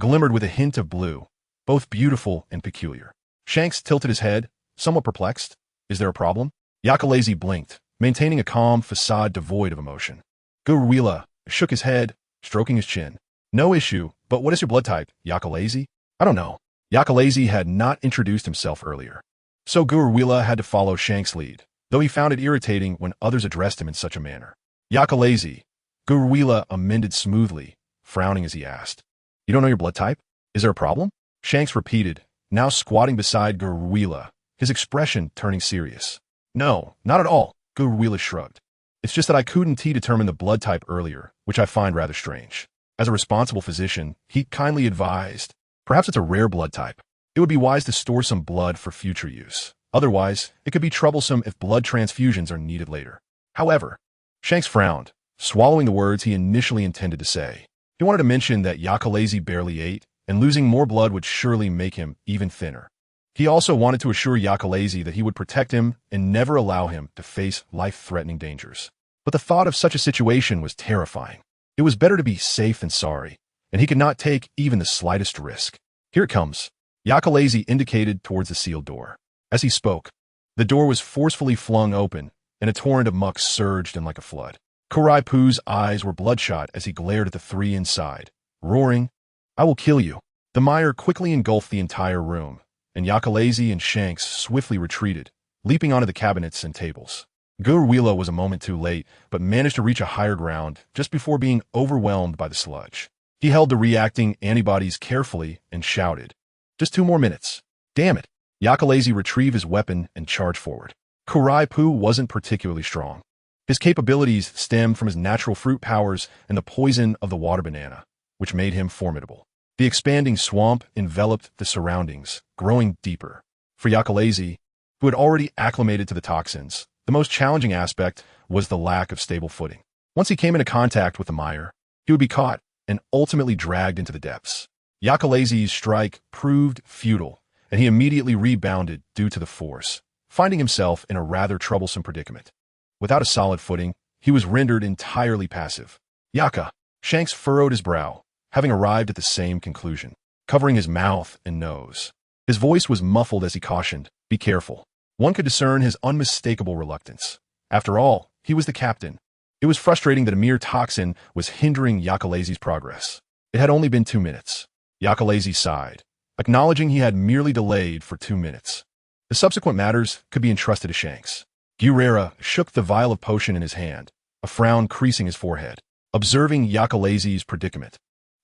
[SPEAKER 1] glimmered with a hint of blue, both beautiful and peculiar. Shanks tilted his head, somewhat perplexed. Is there a problem? Yakalazi blinked, maintaining a calm facade devoid of emotion. Gurwila shook his head, stroking his chin. No issue, but what is your blood type, Yakalazi? I don't know. Yakalazi had not introduced himself earlier, so Gurwila had to follow Shanks' lead, though he found it irritating when others addressed him in such a manner. Yakalazi, Gurwila amended smoothly, frowning as he asked. You don't know your blood type? Is there a problem? Shanks repeated, now squatting beside Gurwila, his expression turning serious. No, not at all, Gurwila shrugged. It's just that I couldn't determine the blood type earlier, which I find rather strange. As a responsible physician, he kindly advised, perhaps it's a rare blood type. It would be wise to store some blood for future use. Otherwise, it could be troublesome if blood transfusions are needed later. However, Shanks frowned, swallowing the words he initially intended to say. He wanted to mention that Yakalazi barely ate, and losing more blood would surely make him even thinner. He also wanted to assure Yakalazi that he would protect him and never allow him to face life-threatening dangers. But the thought of such a situation was terrifying. It was better to be safe than sorry, and he could not take even the slightest risk. Here it comes. Yakalazi indicated towards the sealed door. As he spoke, the door was forcefully flung open, and a torrent of muck surged in like a flood. Kurai Poo's eyes were bloodshot as he glared at the three inside, roaring, I will kill you. The mire quickly engulfed the entire room, and Yakalazi and Shanks swiftly retreated, leaping onto the cabinets and tables. Gurwila was a moment too late, but managed to reach a higher ground just before being overwhelmed by the sludge. He held the reacting antibodies carefully and shouted, just 2 more minutes. Damn it. Yakalazi retrieved his weapon and charged forward. Kurai Poo wasn't particularly strong. His capabilities stemmed from his natural fruit powers and the poison of the water banana, which made him formidable. The expanding swamp enveloped the surroundings, growing deeper. For Yakalazi, who had already acclimated to the toxins, the most challenging aspect was the lack of stable footing. Once he came into contact with the mire, he would be caught and ultimately dragged into the depths. Yakalazi's strike proved futile, and he immediately rebounded due to the force, finding himself in a rather troublesome predicament. Without a solid footing, he was rendered entirely passive. Yaka! Shanks furrowed his brow, having arrived at the same conclusion, covering his mouth and nose. His voice was muffled as he cautioned, "Be careful." One could discern his unmistakable reluctance. After all, he was the captain. It was frustrating that a mere toxin was hindering Yakalazi's progress. It had only been 2 minutes. Yakalazi sighed, acknowledging he had merely delayed for 2 minutes. The subsequent matters could be entrusted to Shanks. Guerrera shook the vial of potion in his hand, a frown creasing his forehead, observing Yakalazi's predicament.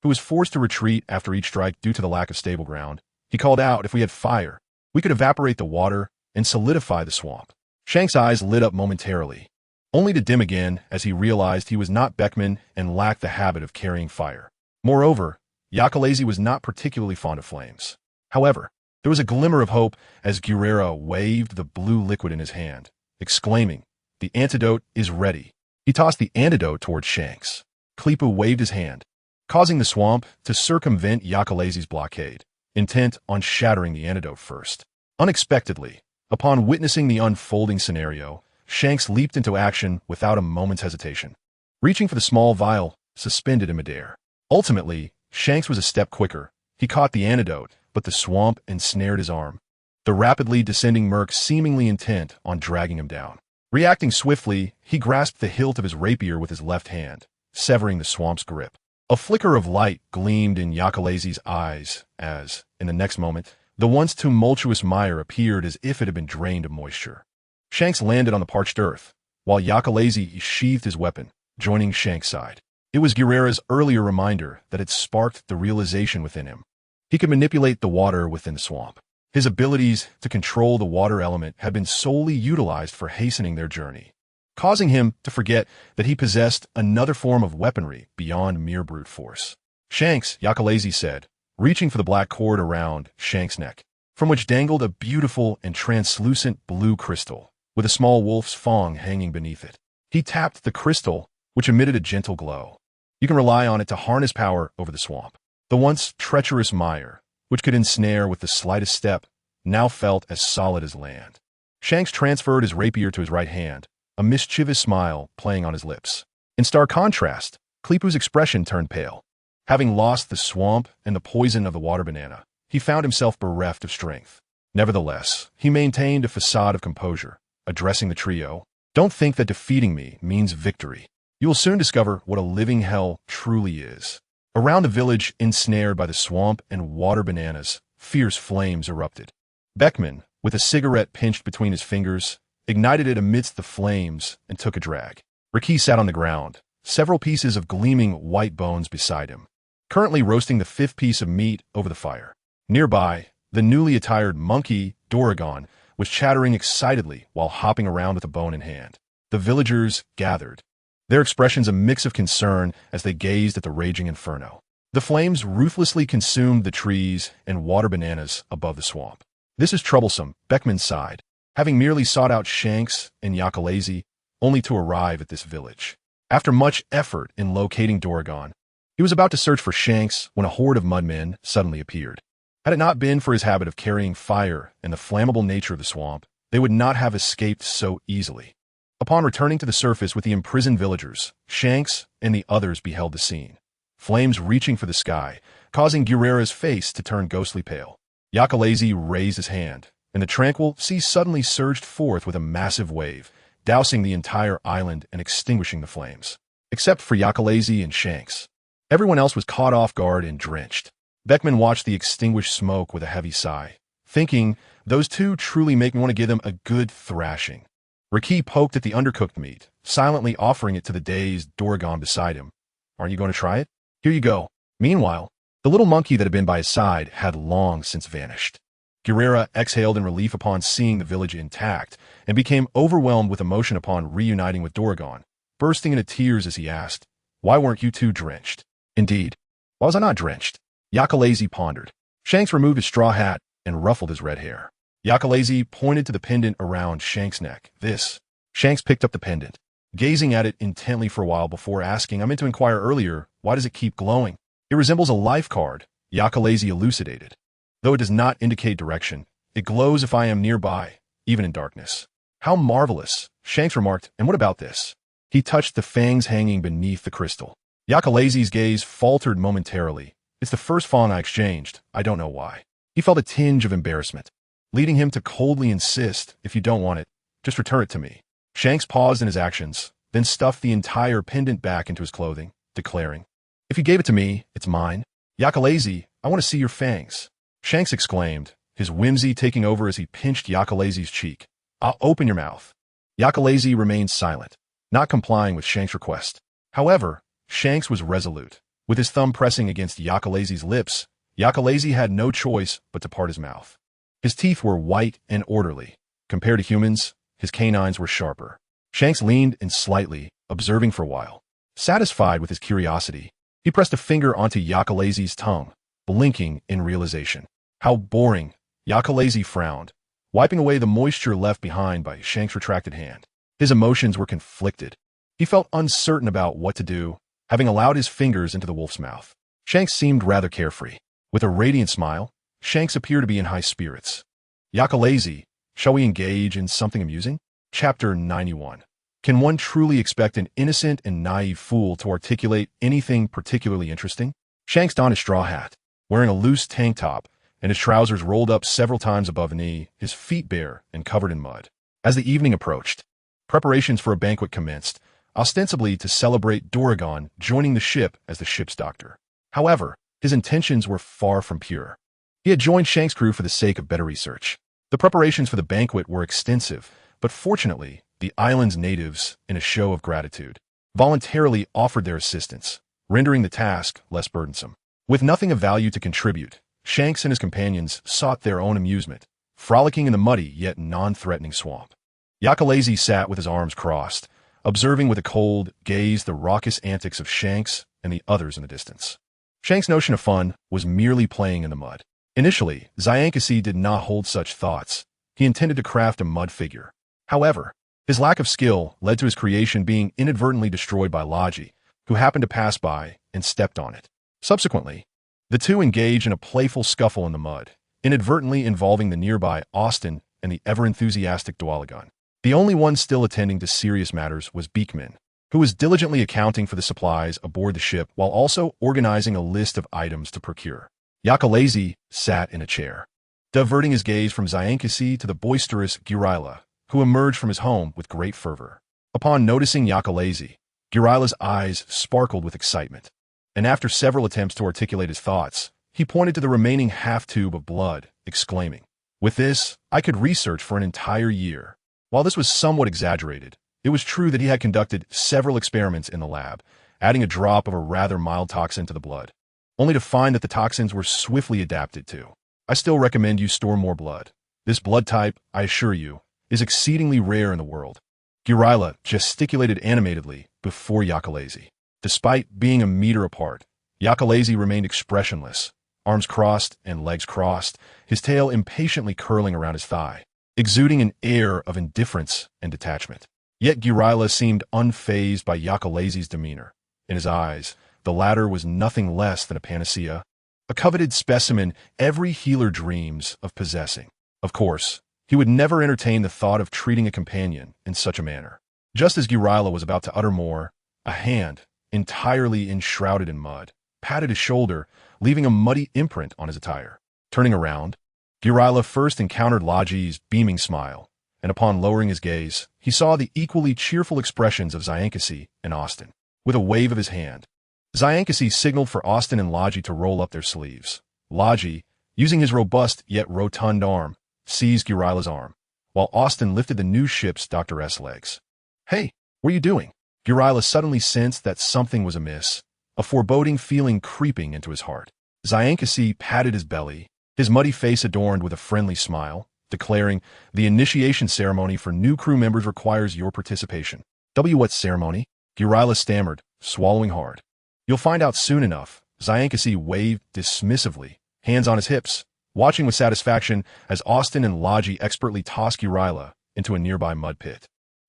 [SPEAKER 1] Who was forced to retreat after each strike due to the lack of stable ground. He called out, "If we had fire, we could evaporate the water and solidify the swamp." Shanks' eyes lit up momentarily, only to dim again as he realized he was not Beckman and lacked the habit of carrying fire. Moreover, Yakalazi was not particularly fond of flames. However, there was a glimmer of hope as Guerrera waved the blue liquid in his hand, exclaiming, "The antidote is ready." He tossed the antidote towards Shanks. Kleepu waved his hand, causing the swamp to circumvent Yakalazi's blockade, intent on shattering the antidote first. Unexpectedly, upon witnessing the unfolding scenario, Shanks leaped into action without a moment's hesitation, reaching for the small vial suspended in midair. Ultimately, Shanks was a step quicker. He caught the antidote, but the swamp ensnared his arm, the rapidly descending murk seemingly intent on dragging him down. Reacting swiftly, he grasped the hilt of his rapier with his left hand, severing the swamp's grip. A flicker of light gleamed in Yakalazi's eyes as, in the next moment, the once tumultuous mire appeared as if it had been drained of moisture. Shanks landed on the parched earth, while Yakalazi sheathed his weapon, joining Shanks' side. It was Guerrera's earlier reminder that had sparked the realization within him. He could manipulate the water within the swamp. His abilities to control the water element had been solely utilized for hastening their journey, causing him to forget that he possessed another form of weaponry beyond mere brute force. "Shanks," Yakalazi said, reaching for the black cord around Shanks' neck, from which dangled a beautiful and translucent blue crystal, with a small wolf's fang hanging beneath it. He tapped the crystal, which emitted a gentle glow. You can rely on it to harness power over the swamp. The once treacherous mire, which could ensnare with the slightest step, now felt as solid as land. Shanks transferred his rapier to his right hand, a mischievous smile playing on his lips. In stark contrast, Kleepu's expression turned pale. Having lost the swamp and the poison of the water banana, he found himself bereft of strength. Nevertheless, he maintained a facade of composure, addressing the trio. "Don't think that defeating me means victory. You will soon discover what a living hell truly is." Around the village ensnared by the swamp and water bananas, fierce flames erupted. Beckman, with a cigarette pinched between his fingers, ignited it amidst the flames and took a drag. Riki sat on the ground, several pieces of gleaming white bones beside him, currently roasting the 5th piece of meat over the fire. Nearby, the newly attired monkey, Doragon, was chattering excitedly while hopping around with a bone in hand. The villagers gathered, their expressions a mix of concern as they gazed at the raging inferno. The flames ruthlessly consumed the trees and water bananas above the swamp. "This is troublesome," Beckman sighed, having merely sought out Shanks and Yakalazi only to arrive at this village. After much effort in locating Doragon, he was about to search for Shanks when a horde of mudmen suddenly appeared. Had it not been for his habit of carrying fire and the flammable nature of the swamp, they would not have escaped so easily. Upon returning to the surface with the imprisoned villagers, Shanks and the others beheld the scene, flames reaching for the sky, causing Guerrera's face to turn ghostly pale. Yakalazi raised his hand, and the tranquil sea suddenly surged forth with a massive wave, dousing the entire island and extinguishing the flames. Except for Yakalazi and Shanks, everyone else was caught off guard and drenched. Beckman watched the extinguished smoke with a heavy sigh, thinking, "Those two truly make me want to give them a good thrashing." Riki poked at the undercooked meat, silently offering it to the dazed Doragon beside him. "Aren't you going to try it? Here you go." Meanwhile, the little monkey that had been by his side had long since vanished. Guerrera exhaled in relief upon seeing the village intact and became overwhelmed with emotion upon reuniting with Doragon, bursting into tears as he asked, "Why weren't you two drenched?" "Indeed, why was I not drenched?" Yakalazi pondered. Shanks removed his straw hat and ruffled his red hair. Yakalazi pointed to the pendant around Shanks' neck. This. Shanks picked up the pendant, gazing at it intently for a while before asking, I meant to inquire earlier, why does it keep glowing? It resembles a life card, Yakalazi elucidated. Though it does not indicate direction, it glows if I am nearby, even in darkness. How marvelous, Shanks remarked, and what about this? He touched the fangs hanging beneath the crystal. Yakalazi's gaze faltered momentarily. It's the first fawn I exchanged, I don't know why. He felt a tinge of embarrassment, leading him to coldly insist, if you don't want it, just return it to me. Shanks paused in his actions, then stuffed the entire pendant back into his clothing, declaring, if you gave it to me, it's mine. Yakalazi, I want to see your fangs. Shanks exclaimed, his whimsy taking over as he pinched Yakalazi's cheek. I'll open your mouth. Yakalazi remained silent, not complying with Shanks' request. However, Shanks was resolute. With his thumb pressing against Yakalazi's lips, Yakalazi had no choice but to part his mouth. His teeth were white and orderly. Compared to humans, his canines were sharper. Shanks leaned in slightly, observing for a while. Satisfied with his curiosity, he pressed a finger onto Yakalazi's tongue, blinking in realization. How boring, Yakalazi frowned, wiping away the moisture left behind by Shanks' retracted hand. His emotions were conflicted. He felt uncertain about what to do, having allowed his fingers into the wolf's mouth. Shanks seemed rather carefree. With a radiant smile, Shanks appeared to be in high spirits. Yakalazi, shall we engage in something amusing? Chapter 91. Can one truly expect an innocent and naive fool to articulate anything particularly interesting? Shanks donned his straw hat, wearing a loose tank top, and his trousers rolled up several times above the knee, his feet bare and covered in mud. As the evening approached, preparations for a banquet commenced, ostensibly to celebrate Doragon joining the ship as the ship's doctor. However, his intentions were far from pure. He had joined Shanks' crew for the sake of better research. The preparations for the banquet were extensive, but fortunately, the island's natives, in a show of gratitude, voluntarily offered their assistance, rendering the task less burdensome. With nothing of value to contribute, Shanks and his companions sought their own amusement, frolicking in the muddy yet non-threatening swamp. Yakalazi sat with his arms crossed, observing with a cold gaze the raucous antics of Shanks and the others in the distance. Shanks' notion of fun was merely playing in the mud. Initially, Zyankasi did not hold such thoughts. He intended to craft a mud figure. However, his lack of skill led to his creation being inadvertently destroyed by Logi, who happened to pass by and stepped on it. Subsequently, the two engaged in a playful scuffle in the mud, inadvertently involving the nearby Austin and the ever-enthusiastic Dwalagon. The only one still attending to serious matters was Beekman, who was diligently accounting for the supplies aboard the ship while also organizing a list of items to procure. Yakalazi sat in a chair, diverting his gaze from Zyankasi to the boisterous Gurila, who emerged from his home with great fervor. Upon noticing Yakalazi, Gurila's eyes sparkled with excitement, and after several attempts to articulate his thoughts, he pointed to the remaining half-tube of blood, exclaiming, with this, I could research for an entire year. While this was somewhat exaggerated, it was true that he had conducted several experiments in the lab, adding a drop of a rather mild toxin to the blood, only to find that the toxins were swiftly adapted to. I still recommend you store more blood. This blood type, I assure you, is exceedingly rare in the world. Gurila gesticulated animatedly before Yakalazi. Despite being a meter apart, Yakalazi remained expressionless, arms crossed and legs crossed, his tail impatiently curling around his thigh, exuding an air of indifference and detachment. Yet Gurila seemed unfazed by Yakalazi's demeanor. In his eyes, the latter was nothing less than a panacea, a coveted specimen every healer dreams of possessing. Of course, he would never entertain the thought of treating a companion in such a manner. Just as Gurila was about to utter more, a hand, entirely enshrouded in mud, patted his shoulder, leaving a muddy imprint on his attire. Turning around, Gurila first encountered Logi's beaming smile, and upon lowering his gaze, he saw the equally cheerful expressions of Zyankasi and Austin. With a wave of his hand, Zyankasi signaled for Austin and Logi to roll up their sleeves. Logi, using his robust yet rotund arm, seized Gurila's arm, while Austin lifted the new ship's Dr. S legs. Hey, what are you doing? Gurila suddenly sensed that something was amiss, a foreboding feeling creeping into his heart. Zyankasi patted his belly, his muddy face adorned with a friendly smile, declaring, the initiation ceremony for new crew members requires your participation. What ceremony? Gurila stammered, swallowing hard. You'll find out soon enough, Zyankasi waved dismissively, hands on his hips, watching with satisfaction as Austin and Logi expertly tossed Urila into a nearby mud pit.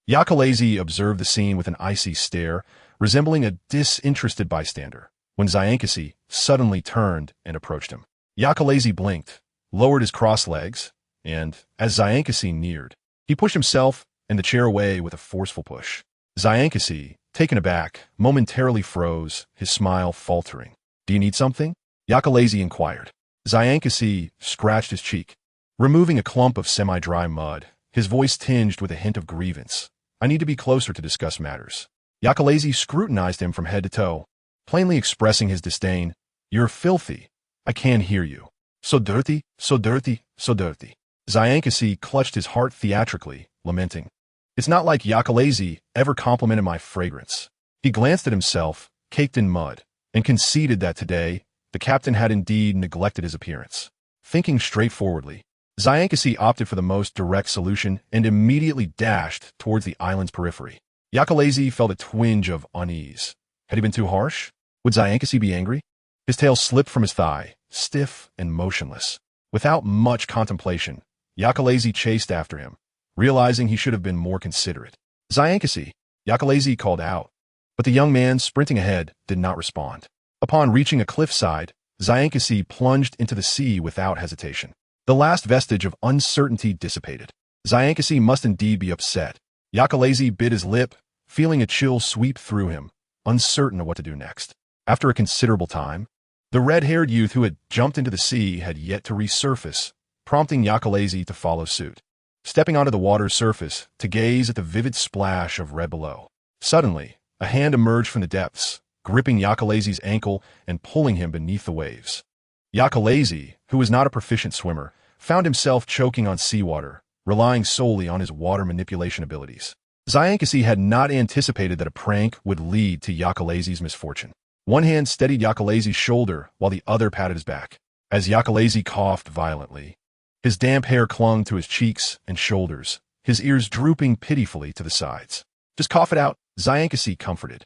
[SPEAKER 1] Yakalazi observed the scene with an icy stare, resembling a disinterested bystander, when Zyankasi suddenly turned and approached him. Yakalazi blinked, lowered his crossed legs, and, as Zyankasi neared, he pushed himself and the chair away with a forceful push. Zyankasi, taken aback, momentarily froze, his smile faltering. "Do you need something?" Yakalazi inquired. Zyankasi scratched his cheek, removing a clump of semi-dry mud, his voice tinged with a hint of grievance. "I need to be closer to discuss matters." Yakalazi scrutinized him from head to toe, plainly expressing his disdain. "You're filthy. I can't hear you. So dirty, so dirty, so dirty." Zyankasi clutched his heart theatrically, lamenting. It's not like Yakalazi ever complimented my fragrance. He glanced at himself, caked in mud, and conceded that today, the captain had indeed neglected his appearance. Thinking straightforwardly, Zyankasi opted for the most direct solution and immediately dashed towards the island's periphery. Yakalazi felt a twinge of unease. Had he been too harsh? Would Zyankasi be angry? His tail slipped from his thigh, stiff and motionless. Without much contemplation, Yakalazi chased after him, realizing he should have been more considerate. "Zyankasi!" Yakalazi called out, but the young man, sprinting ahead, did not respond. Upon reaching a cliffside, Zyankasi plunged into the sea without hesitation. The last vestige of uncertainty dissipated. Zyankasi must indeed be upset. Yakalazi bit his lip, feeling a chill sweep through him, uncertain of what to do next. After a considerable time, the red-haired youth who had jumped into the sea had yet to resurface, prompting Yakalazi to follow suit. Stepping onto the water's surface to gaze at the vivid splash of red below. Suddenly, a hand emerged from the depths, gripping Yakalazi's ankle and pulling him beneath the waves. Yakalazi, who was not a proficient swimmer, found himself choking on seawater, relying solely on his water manipulation abilities. Zyankasi had not anticipated that a prank would lead to Yakalazi's misfortune. One hand steadied Yakalazi's shoulder while the other patted his back. As Yakalazi coughed violently, his damp hair clung to his cheeks and shoulders, his ears drooping pitifully to the sides. "Just cough it out," Zyankasi comforted.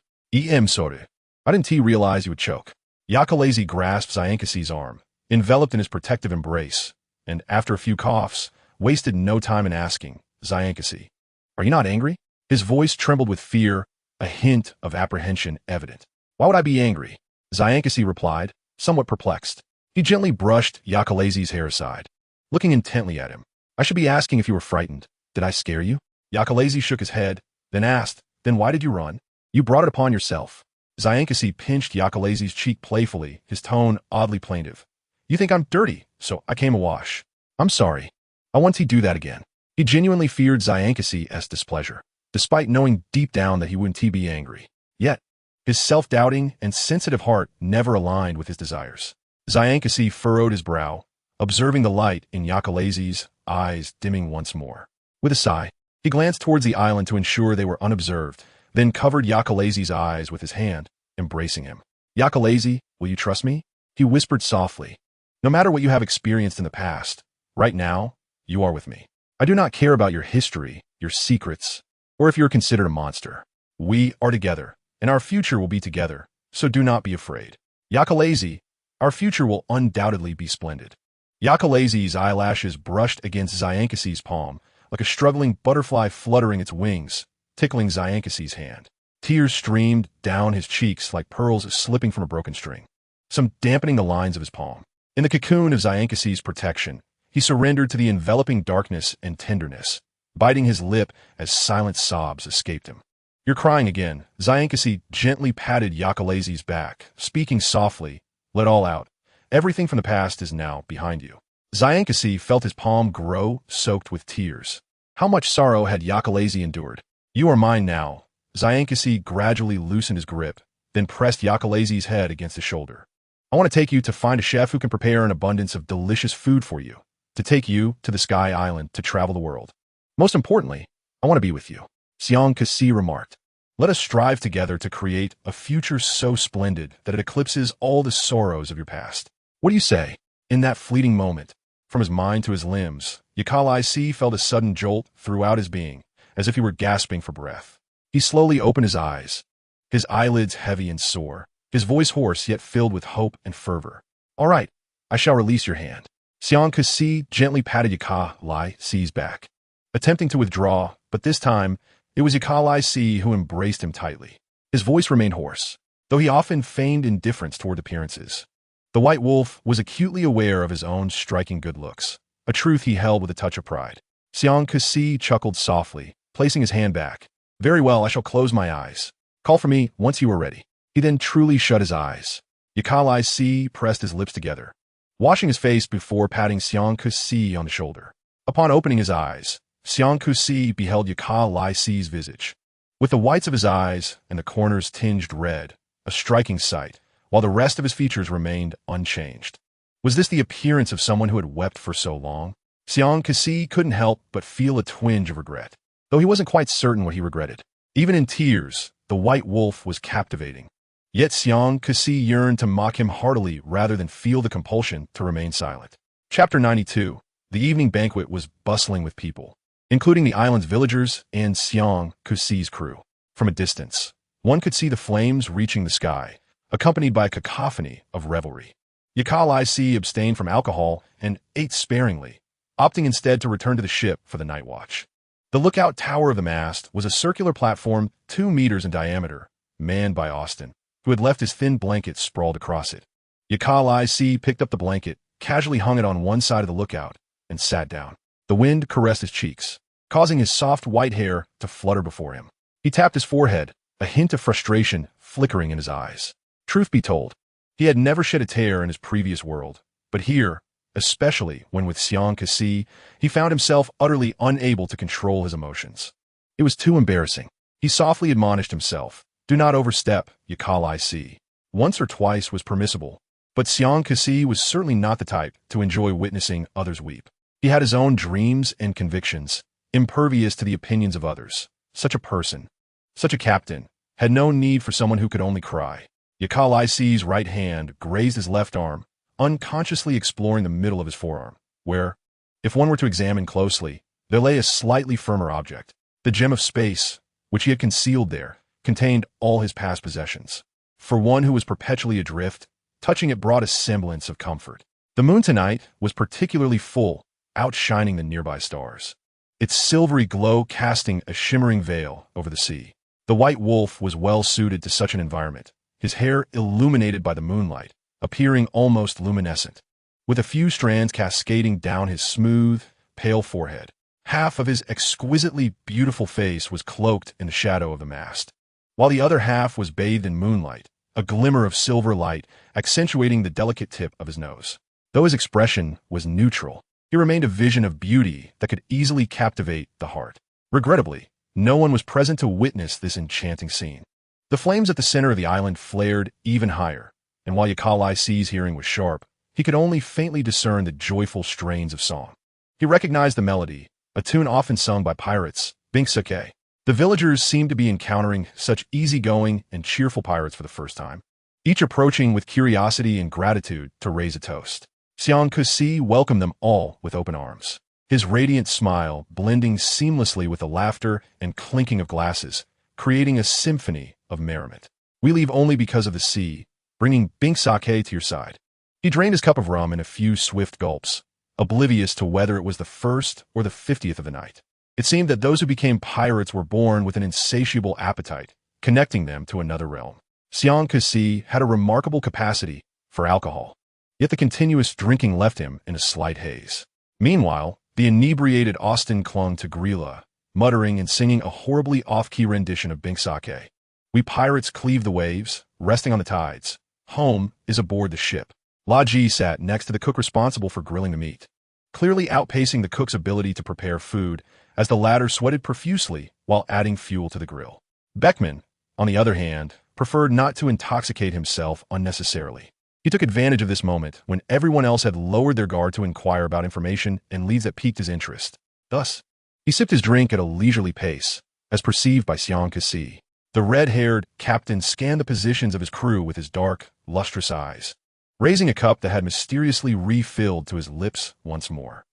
[SPEAKER 1] Sorry. I didn't realize you would choke." Yakalazi grasped Zyankasi's arm, enveloped in his protective embrace, and after a few coughs, wasted no time in asking, "Zyankasi, are you not angry?" His voice trembled with fear, a hint of apprehension evident. "Why would I be angry?" Zyankasi replied, somewhat perplexed. He gently brushed Yakalazi's hair aside, looking intently at him. "I should be asking if you were frightened. Did I scare you?" Yakalazi shook his head, then asked, "Then why did you run?" "You brought it upon yourself." Zyankasi pinched Yakalazi's cheek playfully, his tone oddly plaintive. "You think I'm dirty, so I came awash. I'm sorry. I won't do that again." He genuinely feared Zyankasi's displeasure, despite knowing deep down that he wouldn't be angry. Yet, his self-doubting and sensitive heart never aligned with his desires. Zyankasi furrowed his brow, observing the light in Yakalazi's eyes dimming once more. With a sigh, he glanced towards the island to ensure they were unobserved, then covered Yakalazi's eyes with his hand, embracing him. "Yakalazi, will you trust me?" He whispered softly. "No matter what you have experienced in the past, right now, you are with me. I do not care about your history, your secrets, or if you're considered a monster. We are together, and our future will be together, so do not be afraid. Yakalazi, our future will undoubtedly be splendid." Yakalazi's eyelashes brushed against Zyankasi's palm, like a struggling butterfly fluttering its wings, tickling Zyankasi's hand. Tears streamed down his cheeks like pearls slipping from a broken string, some dampening the lines of his palm. In the cocoon of Zyankasi's protection, he surrendered to the enveloping darkness and tenderness, biting his lip as silent sobs escaped him. "You're crying again." Zyankasi gently patted Yakalazi's back, speaking softly, "Let all out. Everything from the past is now behind you." Zyankasi felt his palm grow, soaked with tears. How much sorrow had Yakalazi endured? "You are mine now." Zyankasi gradually loosened his grip, then pressed Yakalazi's head against his shoulder. "I want to take you to find a chef who can prepare an abundance of delicious food for you, to take you to the Sky Island to travel the world. Most importantly, I want to be with you." Zyankasi remarked. "Let us strive together to create a future so splendid that it eclipses all the sorrows of your past. What do you say?" In that fleeting moment, from his mind to his limbs, Yakalazi felt a sudden jolt throughout his being, as if he were gasping for breath. He slowly opened his eyes, his eyelids heavy and sore, his voice hoarse yet filled with hope and fervor. "All right, I shall release your hand." Xiang Kasi gently patted Yaka Lai Si's back, attempting to withdraw, but this time, it was Yaka Lai Si who embraced him tightly. His voice remained hoarse, though he often feigned indifference toward appearances. The White Wolf was acutely aware of his own striking good looks, a truth he held with a touch of pride. Xiang Kasi chuckled softly, placing his hand back. "Very well, I shall close my eyes. Call for me once you are ready." He then truly shut his eyes. Yaka Lai Si pressed his lips together, washing his face before patting Xiang Kasi on the shoulder. Upon opening his eyes, Xiang Kasi beheld Yaka Lai Si's visage. With the whites of his eyes and the corners tinged red, a striking sight, while the rest of his features remained unchanged. Was this the appearance of someone who had wept for so long? Xiang Kasi couldn't help but feel a twinge of regret, though he wasn't quite certain what he regretted. Even in tears, the White Wolf was captivating. Yet Xiang Kasi yearned to mock him heartily rather than feel the compulsion to remain silent. Chapter 92. The evening banquet was bustling with people, including the island's villagers and Xiang Kasi's crew. From a distance, one could see the flames reaching the sky, accompanied by a cacophony of revelry. Yaka Lai Si abstained from alcohol and ate sparingly, opting instead to return to the ship for the night watch. The lookout tower of the mast was a circular platform 2 meters in diameter, manned by Austin, who had left his thin blanket sprawled across it. Yaka Lai Si picked up the blanket, casually hung it on one side of the lookout, and sat down. The wind caressed his cheeks, causing his soft white hair to flutter before him. He tapped his forehead, a hint of frustration flickering in his eyes. Truth be told, he had never shed a tear in his previous world, but here, especially when with Xiang Kasi, he found himself utterly unable to control his emotions. It was too embarrassing. He softly admonished himself, "Do not overstep, Yaka Lai Si." Once or twice was permissible, but Xiang Kasi was certainly not the type to enjoy witnessing others weep. He had his own dreams and convictions, impervious to the opinions of others. Such a person, such a captain, had no need for someone who could only cry. Yaka Lai Si's right hand grazed his left arm, unconsciously exploring the middle of his forearm, where, if one were to examine closely, there lay a slightly firmer object. The gem of space, which he had concealed there, contained all his past possessions. For one who was perpetually adrift, touching it brought a semblance of comfort. The moon tonight was particularly full, outshining the nearby stars, its silvery glow casting a shimmering veil over the sea. The White Wolf was well suited to such an environment, his hair illuminated by the moonlight, appearing almost luminescent, with a few strands cascading down his smooth, pale forehead. Half of his exquisitely beautiful face was cloaked in the shadow of the mast, while the other half was bathed in moonlight, a glimmer of silver light accentuating the delicate tip of his nose. Though his expression was neutral, he remained a vision of beauty that could easily captivate the heart. Regrettably, no one was present to witness this enchanting scene. The flames at the center of the island flared even higher, and while Yaka Lai Si's hearing was sharp, he could only faintly discern the joyful strains of song. He recognized the melody, a tune often sung by pirates, Binksake. The villagers seemed to be encountering such easygoing and cheerful pirates for the first time, each approaching with curiosity and gratitude to raise a toast. Xiang Kasi welcomed them all with open arms, his radiant smile blending seamlessly with the laughter and clinking of glasses, creating a symphony of merriment. "We leave only because of the sea, bringing Binksake to your side." He drained his cup of rum in a few swift gulps, oblivious to whether it was the first or the 50th of the night. It seemed that those who became pirates were born with an insatiable appetite, connecting them to another realm. Xiang Kasi had a remarkable capacity for alcohol, yet the continuous drinking left him in a slight haze. Meanwhile, the inebriated Austin clung to Grilla, muttering and singing a horribly off-key rendition of Binksake. "We pirates cleave the waves, resting on the tides. Home is aboard the ship." La Ji sat next to the cook responsible for grilling the meat, clearly outpacing the cook's ability to prepare food, as the latter sweated profusely while adding fuel to the grill. Beckman, on the other hand, preferred not to intoxicate himself unnecessarily. He took advantage of this moment when everyone else had lowered their guard to inquire about information and leads that piqued his interest. Thus, he sipped his drink at a leisurely pace, as perceived by Xiang Kasi. The red-haired captain scanned the positions of his crew with his dark, lustrous eyes, raising a cup that had mysteriously refilled to his lips once more.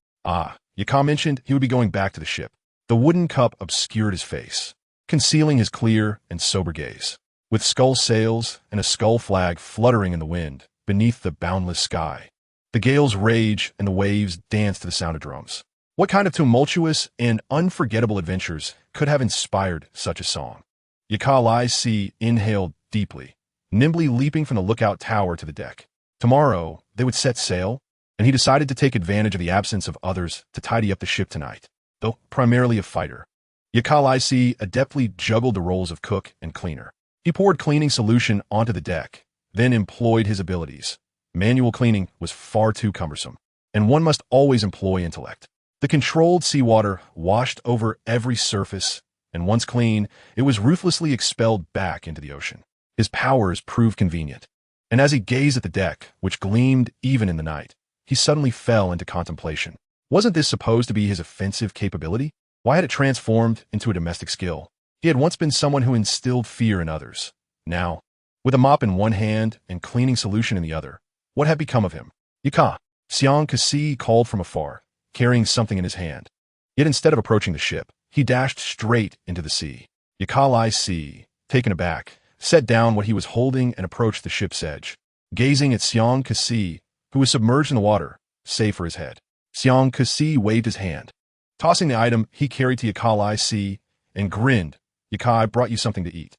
[SPEAKER 1] Yaka mentioned he would be going back to the ship. The wooden cup obscured his face, concealing his clear and sober gaze. with skull sails and a skull flag fluttering in the wind beneath the boundless sky. The gales rage and the waves dance to the sound of drums. What kind of tumultuous and unforgettable adventures could have inspired such a song? Yakalai inhaled deeply, nimbly leaping from the lookout tower to the deck. Tomorrow, they would set sail, and he decided to take advantage of the absence of others to tidy up the ship tonight, though primarily a fighter. Yakalai adeptly juggled the roles of cook and cleaner. He poured cleaning solution onto the deck, then employed his abilities. Manual cleaning was far too cumbersome, and one must always employ intellect. The controlled seawater washed over every surface, and once clean, it was ruthlessly expelled back into the ocean. His powers proved convenient, and as he gazed at the deck, which gleamed even in the night, he suddenly fell into contemplation. Wasn't this supposed to be his offensive capability? Why had it transformed into a domestic skill? He had once been someone who instilled fear in others. Now, with a mop in one hand and cleaning solution in the other, what had become of him? Yaka, Xiang Kasi called from afar, carrying something in his hand. Yet instead of approaching the ship, he dashed straight into the sea. Yakalai, taken aback, set down what he was holding and approached the ship's edge, gazing at Xiang Kasi, who was submerged in the water, save for his head. Xiang Kasi waved his hand, tossing the item he carried to Yakalai, and grinned. Yakai brought you something to eat.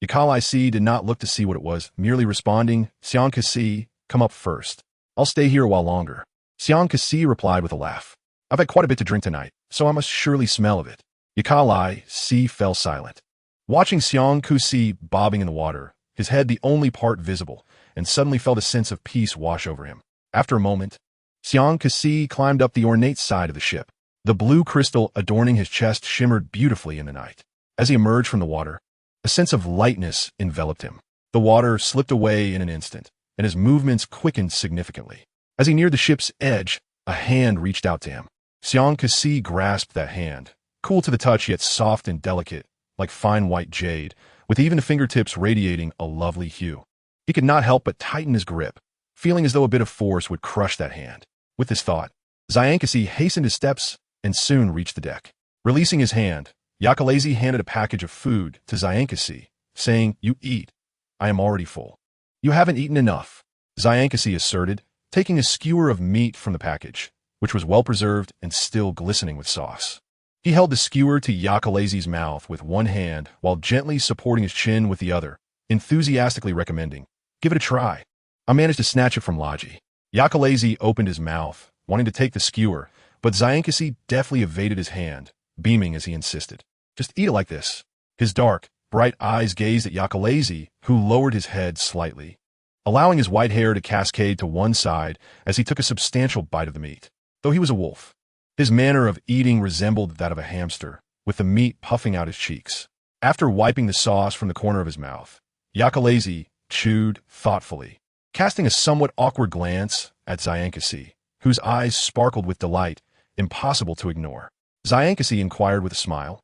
[SPEAKER 1] Yakalai did not look to see what it was, merely responding, Xiang Kasi, come up first. I'll stay here a while longer. Xiang Kasi replied with a laugh. I've had quite a bit to drink tonight, so I must surely smell of it. Yakalai fell silent, watching Xiang Kasi bobbing in the water, his head the only part visible, and suddenly felt a sense of peace wash over him. After a moment, Xiang Kasi climbed up the ornate side of the ship. The blue crystal adorning his chest shimmered beautifully in the night. As he emerged from the water, a sense of lightness enveloped him. The water slipped away in an instant, and his movements quickened significantly. As he neared the ship's edge, a hand reached out to him. Xiang Kasi grasped that hand, cool to the touch yet soft and delicate, like fine white jade, with even the fingertips radiating a lovely hue. He could not help but tighten his grip, feeling as though a bit of force would crush that hand. With this thought, Xiang Kasi hastened his steps and soon reached the deck. Releasing his hand, Yakalai handed a package of food to Xiang Kasi, saying, You eat. I am already full. You haven't eaten enough, Xiang Kasi asserted, taking a skewer of meat from the package, which was well preserved and still glistening with sauce. He held the skewer to Yakalai's mouth with one hand while gently supporting his chin with the other, enthusiastically recommending, Give it a try. I managed to snatch it from Laji. Yakalai opened his mouth, wanting to take the skewer, but Xiang Kasi deftly evaded his hand, beaming as he insisted. Just eat it like this. His dark, bright eyes gazed at Yakalai, who lowered his head slightly, allowing his white hair to cascade to one side as he took a substantial bite of the meat. Though he was a wolf, his manner of eating resembled that of a hamster, with the meat puffing out his cheeks. After wiping the sauce from the corner of his mouth, Yakalai chewed thoughtfully, casting a somewhat awkward glance at Xiang Kasi, whose eyes sparkled with delight, impossible to ignore. Xiang Kasi inquired with a smile,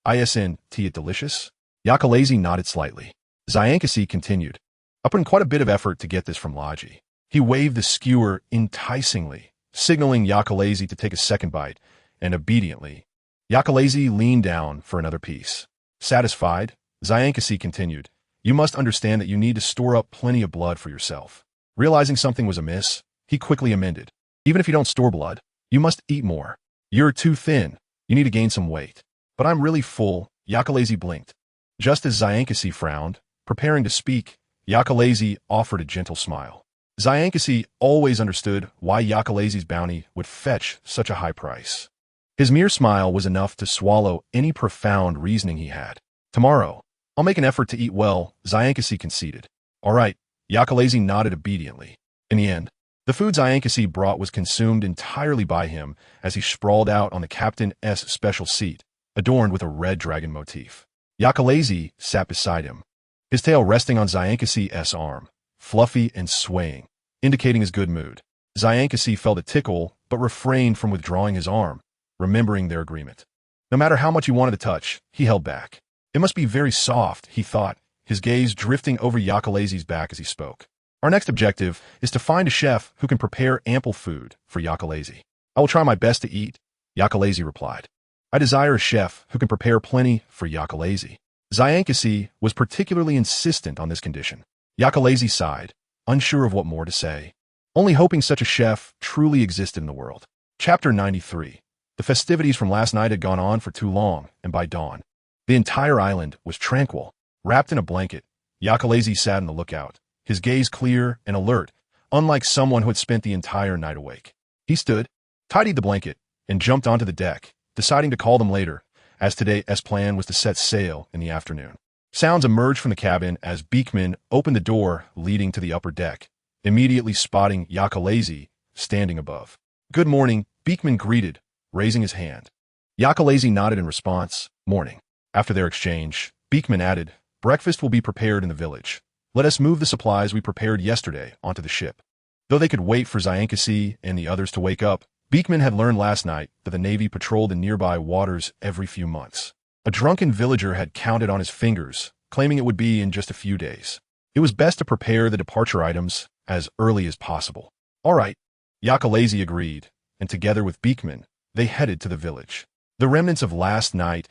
[SPEAKER 1] Isn't it delicious? Yakalai nodded slightly. Xiang Kasi continued, I put in quite a bit of effort to get this from Laji. He waved the skewer enticingly, signaling Yakalai to take a second bite, and obediently, Yakalai leaned down for another piece. Satisfied, Xiang Kasi continued, You must understand that you need to store up plenty of blood for yourself. Realizing something was amiss, he quickly amended, Even if you don't store blood, you must eat more. You're too thin. You need to gain some weight. But I'm really full, Yakalai blinked. Just as Xiang Kasi frowned, preparing to speak, Yakalai offered a gentle smile. Xiang Kasi always understood why Yakalai's bounty would fetch such a high price. His mere smile was enough to swallow any profound reasoning he had. Tomorrow, I'll make an effort to eat well, Xiang Kasi conceded. All right, Yakalai nodded obediently. In the end, the food Xiang Kasi brought was consumed entirely by him as he sprawled out on the captain's special seat, adorned with a red dragon motif. Yakalai sat beside him, his tail resting on Xiang Kasi's arm, fluffy and swaying, indicating his good mood. Xiang Kasi felt a tickle but refrained from withdrawing his arm, remembering their agreement. No matter how much he wanted to touch, he held back. It must be very soft, he thought, his gaze drifting over Yakalai's back as he spoke. Our next objective is to find a chef who can prepare ample food for Yakalai. I will try my best to eat, Yakalai replied. I desire a chef who can prepare plenty for Yakalai. Zyankasi was particularly insistent on this condition. Yakalezi sighed, unsure of what more to say, only hoping such a chef truly existed in the world. Chapter 93. The festivities from last night had gone on for too long, and by dawn, the entire island was tranquil. Wrapped in a blanket, Yakalezi sat on the lookout, his gaze clear and alert, unlike someone who had spent the entire night awake. He stood, tidied the blanket, and jumped onto the deck, deciding to call them later, as today's plan was to set sail in the afternoon. Sounds emerged from the cabin as Beekman opened the door leading to the upper deck, immediately spotting Yakalezi standing above. "Good morning," Beekman greeted, raising his hand. Yakalezi nodded in response, "Morning." After their exchange, Beekman added, "Breakfast will be prepared in the village. Let us move the supplies we prepared yesterday onto the ship." Though they could wait for Zyankasi and the others to wake up, Beekman had learned last night that the Navy patrolled the nearby waters every few months. A drunken villager had counted on his fingers, claiming it would be in just a few days. It was best to prepare the departure items as early as possible. "All right," Yakalezi agreed, and together with Beekman, they headed to the village. The remnants of last night's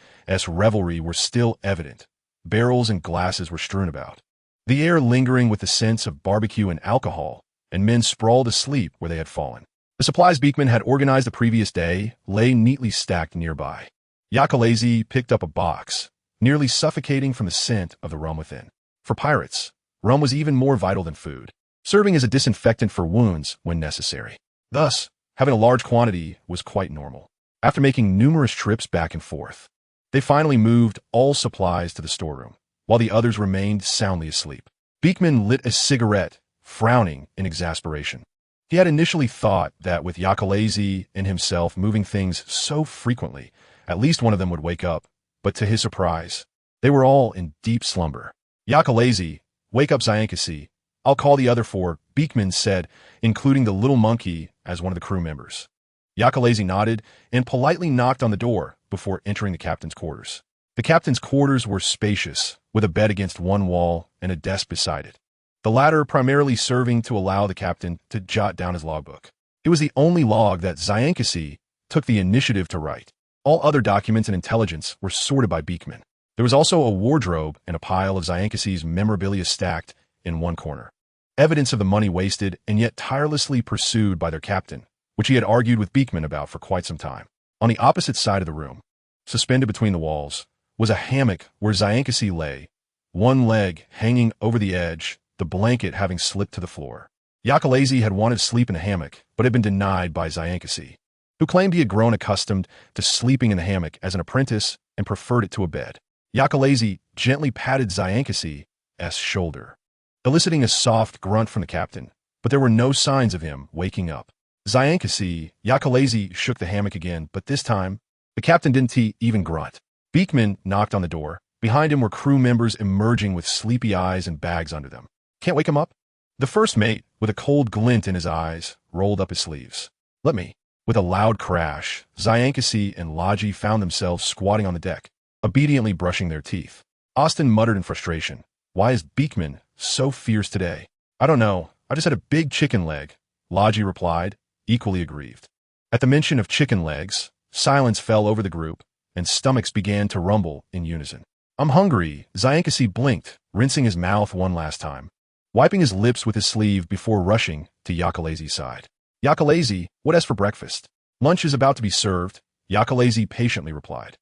[SPEAKER 1] revelry were still evident. Barrels and glasses were strewn about, the air lingering with the scents of barbecue and alcohol, and men sprawled asleep where they had fallen. The supplies Beekman had organized the previous day lay neatly stacked nearby. Yakalezi picked up a box, nearly suffocating from the scent of the rum within. For pirates, rum was even more vital than food, serving as a disinfectant for wounds when necessary. Thus, having a large quantity was quite normal. After making numerous trips back and forth, they finally moved all supplies to the storeroom, while the others remained soundly asleep. Beekman lit a cigarette, frowning in exasperation. He had initially thought that with Yakalezi and himself moving things so frequently, at least one of them would wake up, but to his surprise, they were all in deep slumber. "Yakalezi, wake up Zyankasi. I'll call the other four," Beekman said, including the little monkey as one of the crew members. Yakalezi nodded and politely knocked on the door before entering the captain's quarters. The captain's quarters were spacious, with a bed against one wall and a desk beside it, the latter primarily serving to allow the captain to jot down his logbook. It was the only log that Zyankasi took the initiative to write. All other documents and intelligence were sorted by Beekman. There was also a wardrobe and a pile of Zyankasi's memorabilia stacked in one corner, evidence of the money wasted and yet tirelessly pursued by their captain, which he had argued with Beekman about for quite some time. On the opposite side of the room, suspended between the walls, was a hammock where Zyankasi lay, one leg hanging over the edge, the blanket having slipped to the floor. Yakalezi had wanted to sleep in a hammock, but had been denied by Zyankasi, who claimed he had grown accustomed to sleeping in the hammock as an apprentice and preferred it to a bed. Yakalezi gently patted Zyankasi's shoulder, eliciting a soft grunt from the captain, but there were no signs of him waking up. Yakalezi shook the hammock again, but this time, the captain didn't even grunt. Beekman knocked on the door. Behind him were crew members emerging with sleepy eyes and bags under them. "Can't wake him up?" The first mate, with a cold glint in his eyes, rolled up his sleeves. "Let me." With a loud crash, Zyankasi and Laji found themselves squatting on the deck, obediently brushing their teeth. Austin muttered in frustration, "Why is Beekman so fierce today?" "I don't know. I just had a big chicken leg," Laji replied, equally aggrieved. At the mention of chicken legs, silence fell over the group, and stomachs began to rumble in unison. "I'm hungry," Zyankasi blinked, rinsing his mouth one last time, wiping his lips with his sleeve before rushing to Yakalezi's side. "Yakalezi, what as for breakfast?" "Lunch is about to be served," Yakalezi patiently replied.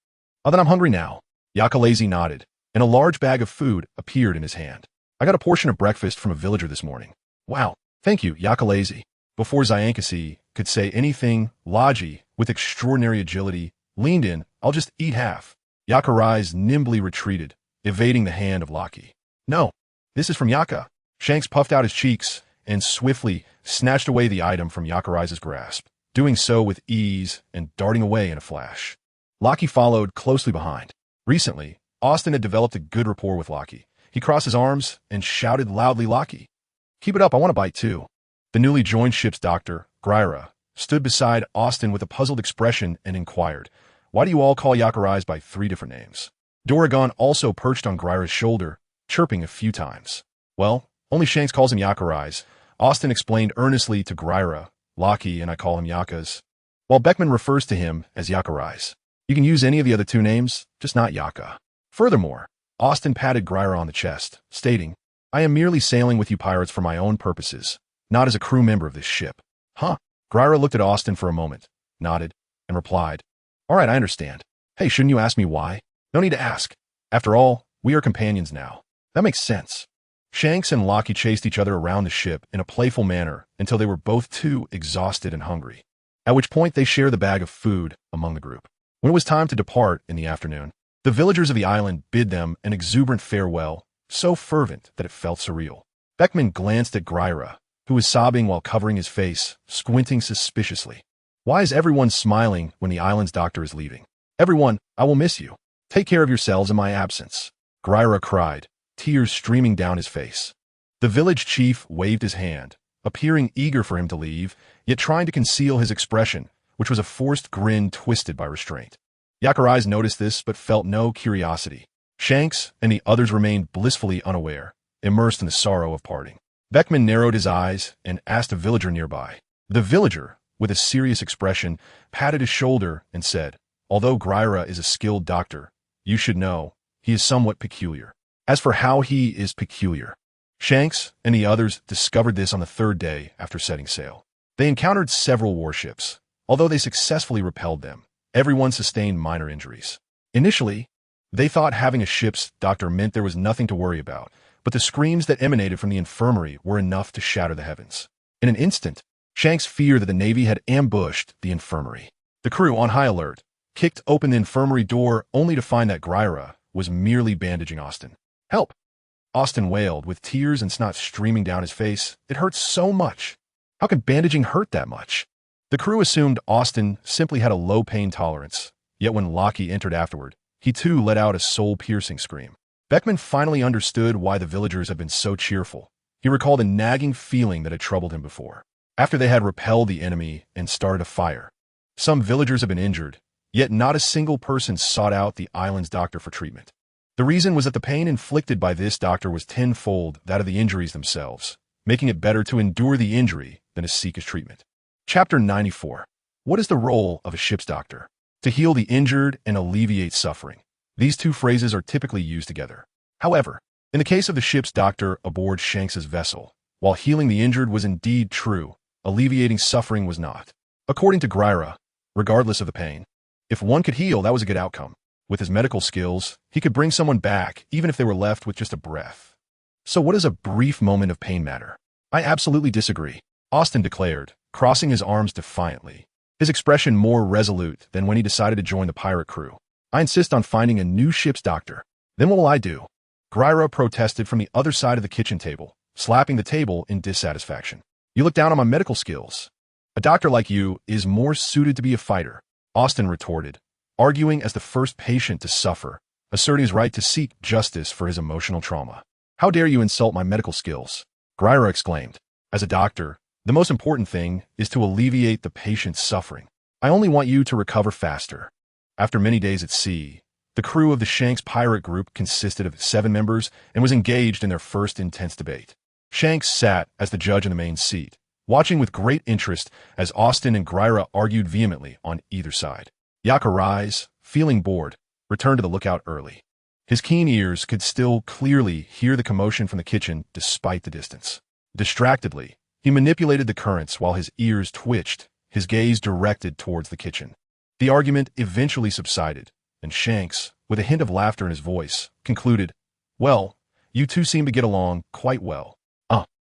[SPEAKER 1] "Oh, then I'm hungry now." Yakalezi nodded, and a large bag of food appeared in his hand. "I got a portion of breakfast from a villager this morning." "Wow, thank you, Yakalezi." Before Zyankasi could say anything, Laji, with extraordinary agility, leaned in. "I'll just eat half." Yakarai's nimbly retreated, evading the hand of Laki. "No, this is from Yaka." Shanks puffed out his cheeks and swiftly snatched away the item from Yakarai's grasp, doing so with ease and darting away in a flash. Laki followed closely behind. Recently, Austin had developed a good rapport with Laki. He crossed his arms and shouted loudly, "Laki, keep it up, I want a bite too." The newly joined ship's doctor, Gryra, stood beside Austin with a puzzled expression and inquired, "Why do you all call Yakarai's by 3 different names?" Doragon also perched on Gryra's shoulder, chirping a few times. "Well, only Shanks calls him Yakarai's," Austin explained earnestly to Gryra. "Laki and I call him Yaka's, while Beckman refers to him as Yakarai's. You can use any of the other 2 names, just not Yaka. Furthermore, Austin patted Gryra on the chest, stating, "I am merely sailing with you pirates for my own purposes, not as a crew member of this ship." Huh? Gryra looked at Austin for a moment, nodded, and replied, "All right, I understand. Hey, shouldn't you ask me why?" "No need to ask. After all, we are companions now." "That makes sense." Shanks and Lockie chased each other around the ship in a playful manner until they were both too exhausted and hungry, at which point they shared the bag of food among the group. When it was time to depart in the afternoon, the villagers of the island bid them an exuberant farewell, so fervent that it felt surreal. Beckman glanced at Gryra, who was sobbing while covering his face, squinting suspiciously. "Why is everyone smiling when the island's doctor is leaving? Everyone, I will miss you. Take care of yourselves in my absence," Gryra cried, tears streaming down his face. The village chief waved his hand, appearing eager for him to leave, yet trying to conceal his expression, which was a forced grin twisted by restraint. Yakarai's noticed this but felt no curiosity. Shanks and the others remained blissfully unaware, immersed in the sorrow of parting. Beckman narrowed his eyes and asked a villager nearby. The villager, with a serious expression, patted his shoulder and said, "Although Gryra is a skilled doctor, you should know, he is somewhat peculiar." As for how he is peculiar, Shanks and the others discovered this on the third day after setting sail. They encountered several warships. Although they successfully repelled them, everyone sustained minor injuries. Initially, they thought having a ship's doctor meant there was nothing to worry about, but the screams that emanated from the infirmary were enough to shatter the heavens. In an instant, Shanks feared that the Navy had ambushed the infirmary. The crew, on high alert, kicked open the infirmary door only to find that Gryra was merely bandaging Austin. "Help!" Austin wailed, with tears and snot streaming down his face. "It hurts so much. How can bandaging hurt that much?" The crew assumed Austin simply had a low pain tolerance, yet when Lockie entered afterward, he too let out a soul-piercing scream. Beckman finally understood why the villagers had been so cheerful. He recalled a nagging feeling that had troubled him before. After they had repelled the enemy and started a fire, some villagers had been injured, yet not a single person sought out the island's doctor for treatment. The reason was that the pain inflicted by this doctor was tenfold that of the injuries themselves, making it better to endure the injury than to seek his treatment. Chapter 94. What is the role of a ship's doctor? To heal the injured and alleviate suffering. These two phrases are typically used together. However, in the case of the ship's doctor aboard Shanks's vessel, while healing the injured was indeed true, alleviating suffering was not. According to Gryra, regardless of the pain, if one could heal, that was a good outcome. With his medical skills, he could bring someone back, even if they were left with just a breath. So what does a brief moment of pain matter? "I absolutely disagree," Austin declared, crossing his arms defiantly, his expression more resolute than when he decided to join the pirate crew. "I insist on finding a new ship's doctor. Then what will I do?" Gryra protested from the other side of the kitchen table, slapping the table in dissatisfaction. "You look down on my medical skills. A doctor like you is more suited to be a fighter," Austin retorted, arguing as the first patient to suffer, asserting his right to seek justice for his emotional trauma. "How dare you insult my medical skills?" Gryra exclaimed. "As a doctor, the most important thing is to alleviate the patient's suffering. I only want you to recover faster." After many days at sea, the crew of the Shanks pirate group consisted of 7 members and was engaged in their first intense debate. Shanks sat as the judge in the main seat, watching with great interest as Austin and Gryra argued vehemently on either side. Yakarai's, feeling bored, returned to the lookout early. His keen ears could still clearly hear the commotion from the kitchen despite the distance. Distractedly, he manipulated the currents while his ears twitched, his gaze directed towards the kitchen. The argument eventually subsided, and Shanks, with a hint of laughter in his voice, concluded, "Well, you two seem to get along quite well."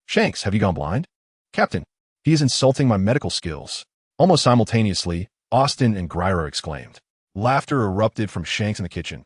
[SPEAKER 1] Shanks, have you gone blind?" "Captain, he is insulting my medical skills." Almost simultaneously, Austin and Gryra exclaimed. Laughter erupted from Shanks in the kitchen.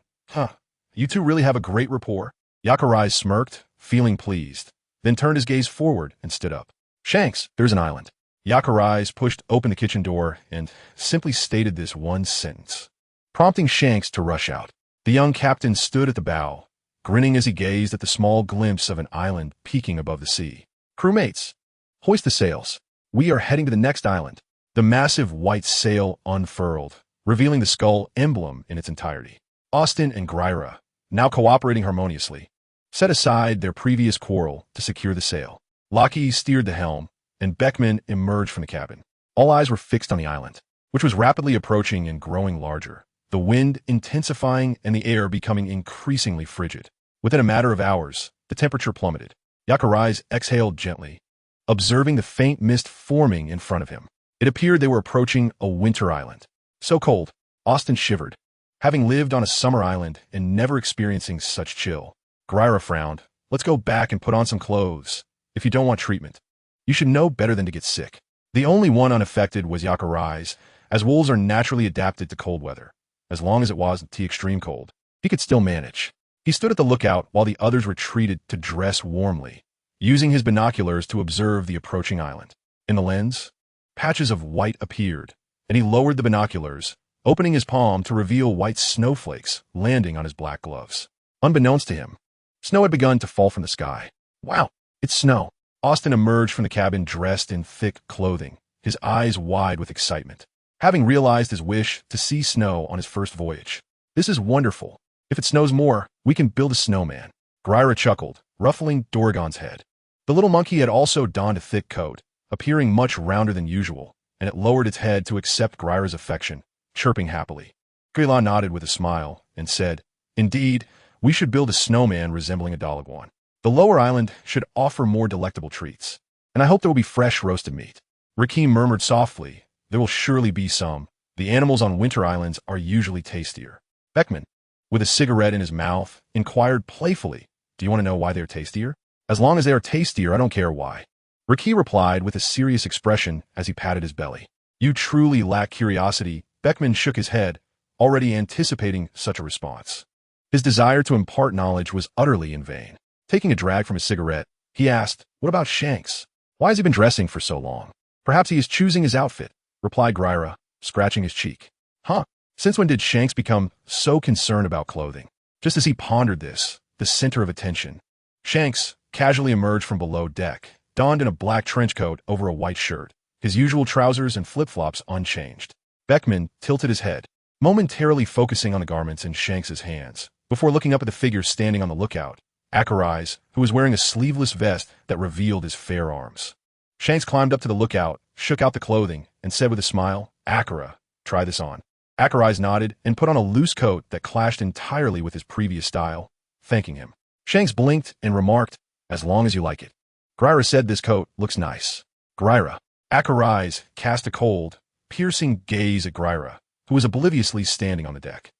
[SPEAKER 1] You two really have a great rapport." Yakurai smirked, feeling pleased, then turned his gaze forward and stood up. "Shanks, there's an island." Yakurai pushed open the kitchen door and simply stated this one sentence, prompting Shanks to rush out. The young captain stood at the bow, grinning as he gazed at the small glimpse of an island peeking above the sea. "Crewmates, hoist the sails. We are heading to the next island." The massive white sail unfurled, revealing the skull emblem in its entirety. Austin and Gryra, now cooperating harmoniously, set aside their previous quarrel to secure the sail. Lockie steered the helm, and Beckman emerged from the cabin. All eyes were fixed on the island, which was rapidly approaching and growing larger. the wind intensifying and the air becoming increasingly frigid. Within a matter of hours, the temperature plummeted. Yakurai's exhaled gently, observing the faint mist forming in front of him. It appeared they were approaching a winter island. So cold, Austin shivered. Having lived on a summer island and never experiencing such chill, Gryra frowned. Let's go back and put on some clothes. If you don't want treatment, you should know better than to get sick. The only one unaffected was Yakurai's, as wolves are naturally adapted to cold weather. As long as it wasn't the extreme cold, he could still manage. He stood at the lookout while the others retreated to dress warmly, using his binoculars to observe the approaching island. In the lens, patches of white appeared, and he lowered the binoculars, opening his palm to reveal white snowflakes landing on his black gloves. Unbeknownst to him, snow had begun to fall from the sky. Wow, it's snow. Austin emerged from the cabin dressed in thick clothing, his eyes wide with excitement, having realized his wish to see snow on his first voyage. This is wonderful. If it snows more, we can build a snowman. Gryra chuckled, ruffling Dorgon's head. The little monkey had also donned a thick coat, appearing much rounder than usual, and it lowered its head to accept Gryra's affection, chirping happily. Grila nodded with a smile and said, Indeed, we should build a snowman resembling a Dalaguan. The lower island should offer more delectable treats, and I hope there will be fresh roasted meat. Rakim murmured softly, There will surely be some. The animals on winter islands are usually tastier. Beckman, with a cigarette in his mouth, inquired playfully, Do you want to know why they're tastier? As long as they are tastier, I don't care why. Raki replied with a serious expression as he patted his belly. You truly lack curiosity. Beckman shook his head, already anticipating such a response. His desire to impart knowledge was utterly in vain. Taking a drag from his cigarette, he asked, What about Shanks? Why has he been dressing for so long? Perhaps he is choosing his outfit, replied Gryra, scratching his cheek. Huh? Since when did Shanks become so concerned about clothing? Just as he pondered this, the center of attention, Shanks casually emerged from below deck, donned in a black trench coat over a white shirt, his usual trousers and flip-flops unchanged. Beckman tilted his head, momentarily focusing on the garments in Shanks's hands, before looking up at the figure standing on the lookout, Akarais, who was wearing a sleeveless vest that revealed his fair arms. Shanks climbed up to the lookout, shook out the clothing, and said with a smile, Akara, try this on. Akarais nodded and put on a loose coat that clashed entirely with his previous style, thanking him. Shanks blinked and remarked, As long as you like it. Gryra said this coat looks nice. Gryra. Akarais cast a cold, piercing gaze at Gryra, who was obliviously standing on the deck,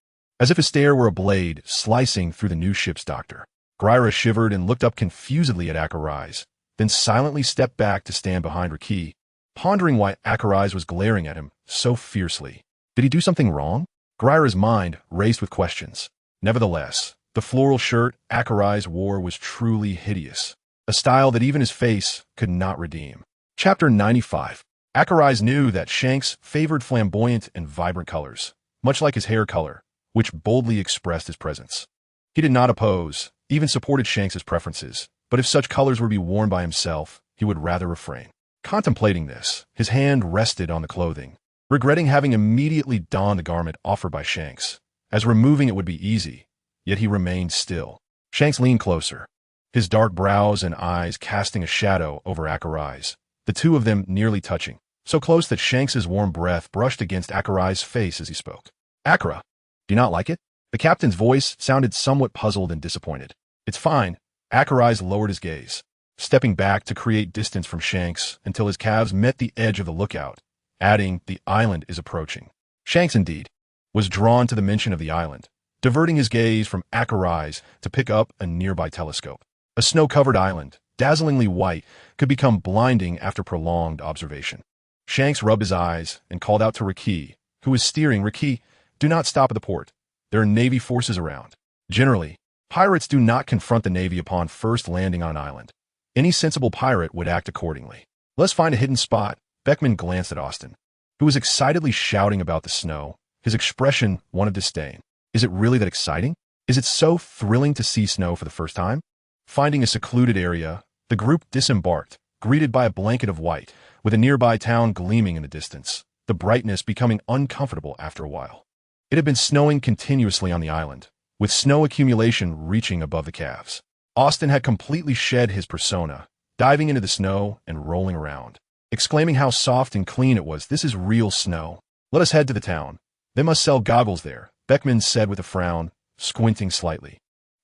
[SPEAKER 1] as if his stare were a blade slicing through the new ship's doctor. Gryra shivered and looked up confusedly at Akarais, then silently stepped back to stand behind Raki, pondering why Akarais was glaring at him so fiercely. Did he do something wrong? Gryra's mind raced with questions. Nevertheless, the floral shirt Akarais wore was truly hideous, a style that even his face could not redeem. Chapter 95. Akarais knew that Shanks favored flamboyant and vibrant colors, much like his hair color, which boldly expressed his presence. He did not oppose, even supported Shanks's preferences, but if such colors were to be worn by himself, he would rather refrain. Contemplating this, his hand rested on the clothing, regretting having immediately donned the garment offered by Shanks, as removing it would be easy, yet he remained still. Shanks leaned closer, his dark brows and eyes casting a shadow over Akarais, the two of them nearly touching, so close that Shanks's warm breath brushed against Akarais' face as he spoke. Akara, do you not like it? The captain's voice sounded somewhat puzzled and disappointed. It's fine. Akarais lowered his gaze, stepping back to create distance from Shanks until his calves met the edge of the lookout, adding, The island is approaching. Shanks, indeed, was drawn to the mention of the island, diverting his gaze from Akarais to pick up a nearby telescope. A snow-covered island, dazzlingly white, could become blinding after prolonged observation. Shanks rubbed his eyes and called out to Raki, who was steering. Raki, do not stop at the port. There are Navy forces around. Generally, pirates do not confront the Navy upon first landing on an island. Any sensible pirate would act accordingly. Let's find a hidden spot. Beckman glanced at Austin, who was excitedly shouting about the snow, his expression one of disdain. Is it really that exciting? Is it so thrilling to see snow for the first time? Finding a secluded area, the group disembarked, greeted by a blanket of white, with a nearby town gleaming in the distance, the brightness becoming uncomfortable after a while. It had been snowing continuously on the island, with snow accumulation reaching above the calves. Austin had completely shed his persona, diving into the snow and rolling around, exclaiming how soft and clean it was. This is real snow. Let us head to the town. They must sell goggles there. Beckman said with a frown, squinting slightly.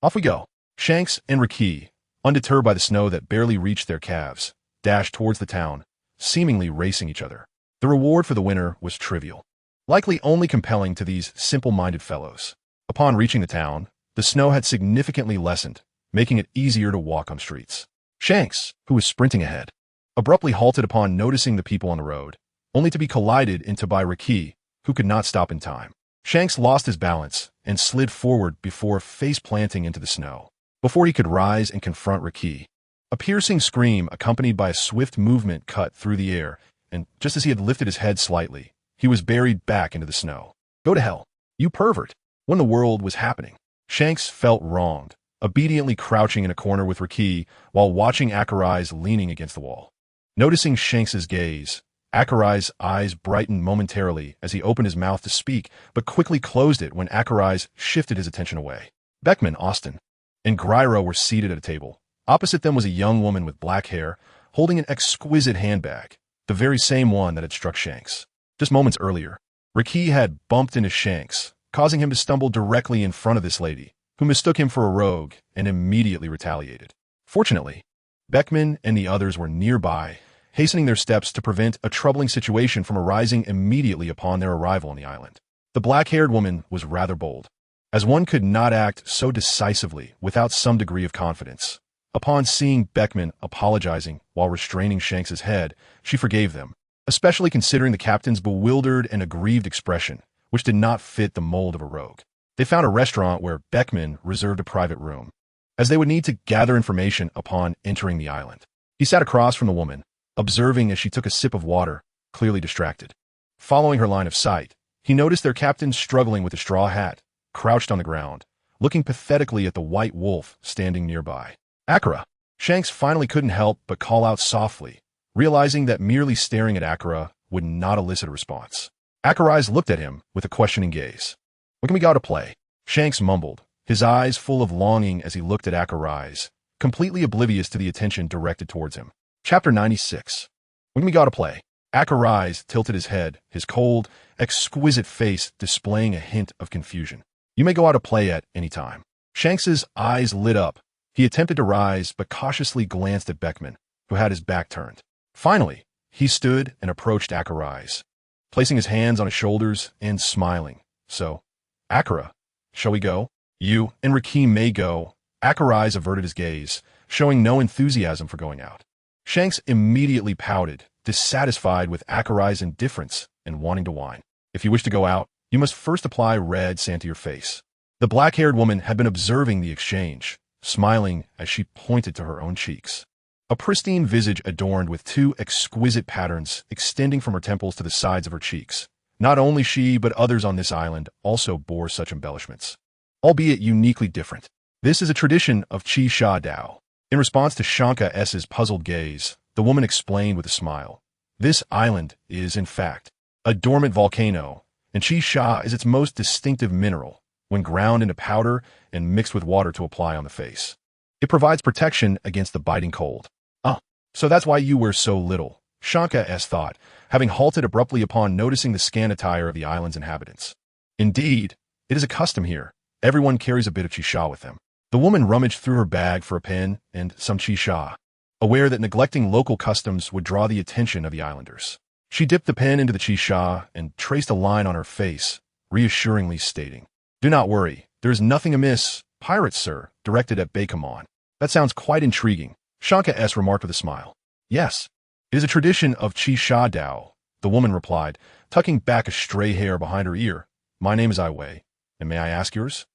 [SPEAKER 1] Off we go. Shanks and Raki, undeterred by the snow that barely reached their calves, dashed towards the town, seemingly racing each other. The reward for the winner was trivial, likely only compelling to these simple-minded fellows. Upon reaching the town, the snow had significantly lessened, making it easier to walk on streets. Shanks, who was sprinting ahead, abruptly halted upon noticing the people on the road, only to be collided into by Raki, who could not stop in time. Shanks lost his balance and slid forward before face-planting into the snow. Before he could rise and confront Raki, a piercing scream accompanied by a swift movement cut through the air, and just as he had lifted his head slightly, he was buried back into the snow. Go to hell, you pervert! What in the world was happening? Shanks felt wronged, obediently crouching in a corner with Raki while watching Akurai's leaning against the wall. Noticing Shanks's gaze, Akurai's eyes brightened momentarily as he opened his mouth to speak, but quickly closed it when Akurai's shifted his attention away. Beckman, Austin, and Gryro were seated at a table. Opposite them was a young woman with black hair, holding an exquisite handbag, the very same one that had struck Shanks. Just moments earlier, Raki had bumped into Shanks, causing him to stumble directly in front of this lady, who mistook him for a rogue and immediately retaliated. Fortunately, Beckman and the others were nearby, hastening their steps to prevent a troubling situation from arising immediately upon their arrival on the island. The black-haired woman was rather bold, as one could not act so decisively without some degree of confidence. Upon seeing Beckman apologizing while restraining Shanks's head, she forgave them, especially considering the captain's bewildered and aggrieved expression, which did not fit the mold of a rogue. They found a restaurant where Beckman reserved a private room, as they would need to gather information upon entering the island. He sat across from the woman, observing as she took a sip of water, clearly distracted. Following her line of sight, he noticed their captain struggling with a straw hat, crouched on the ground, looking pathetically at the white wolf standing nearby. Akura. Shanks finally couldn't help but call out softly, realizing that merely staring at Akura would not elicit a response. Akurai's looked at him with a questioning gaze. What can we go to play? Shanks mumbled, his eyes full of longing as he looked at Akurai's, completely oblivious to the attention directed towards him. Chapter 96. When we got to play, Akurai's tilted his head, his cold, exquisite face displaying a hint of confusion. You may go out to play at any time. Shanks's eyes lit up. He attempted to rise, but cautiously glanced at Beckman, who had his back turned. Finally, he stood and approached Akurai's, placing his hands on his shoulders and smiling. So, Akura, shall we go? You and Raki may go. Akurai's averted his gaze, showing no enthusiasm for going out. Shanks immediately pouted, dissatisfied with Akurai's indifference and wanting to whine. If you wish to go out, you must first apply red sand to your face. The black-haired woman had been observing the exchange, smiling as she pointed to her own cheeks. A pristine visage adorned with two exquisite patterns extending from her temples to the sides of her cheeks. Not only she, but others on this island also bore such embellishments, albeit uniquely different. This is a tradition of Chi Sha Dao. In response to Shanka S's puzzled gaze, the woman explained with a smile. This island is, in fact, a dormant volcano, and Chi Sha is its most distinctive mineral, when ground into powder and mixed with water to apply on the face. It provides protection against the biting cold. Ah, so that's why you wear so little, Shanka S thought, having halted abruptly upon noticing the scant attire of the island's inhabitants. Indeed, it is a custom here. Everyone carries a bit of Chi Sha with them. The woman rummaged through her bag for a pen and some Chi Sha, aware that neglecting local customs would draw the attention of the islanders. She dipped the pen into the Chi Sha and traced a line on her face, reassuringly stating, "Do not worry, there is nothing amiss. Pirates, sir," directed at Bakamon. That sounds quite intriguing, Shanka S remarked with a smile. Yes, it is a tradition of Chi Sha Dao, the woman replied, tucking back a stray hair behind her ear. My name is Aiwei, and may I ask yours?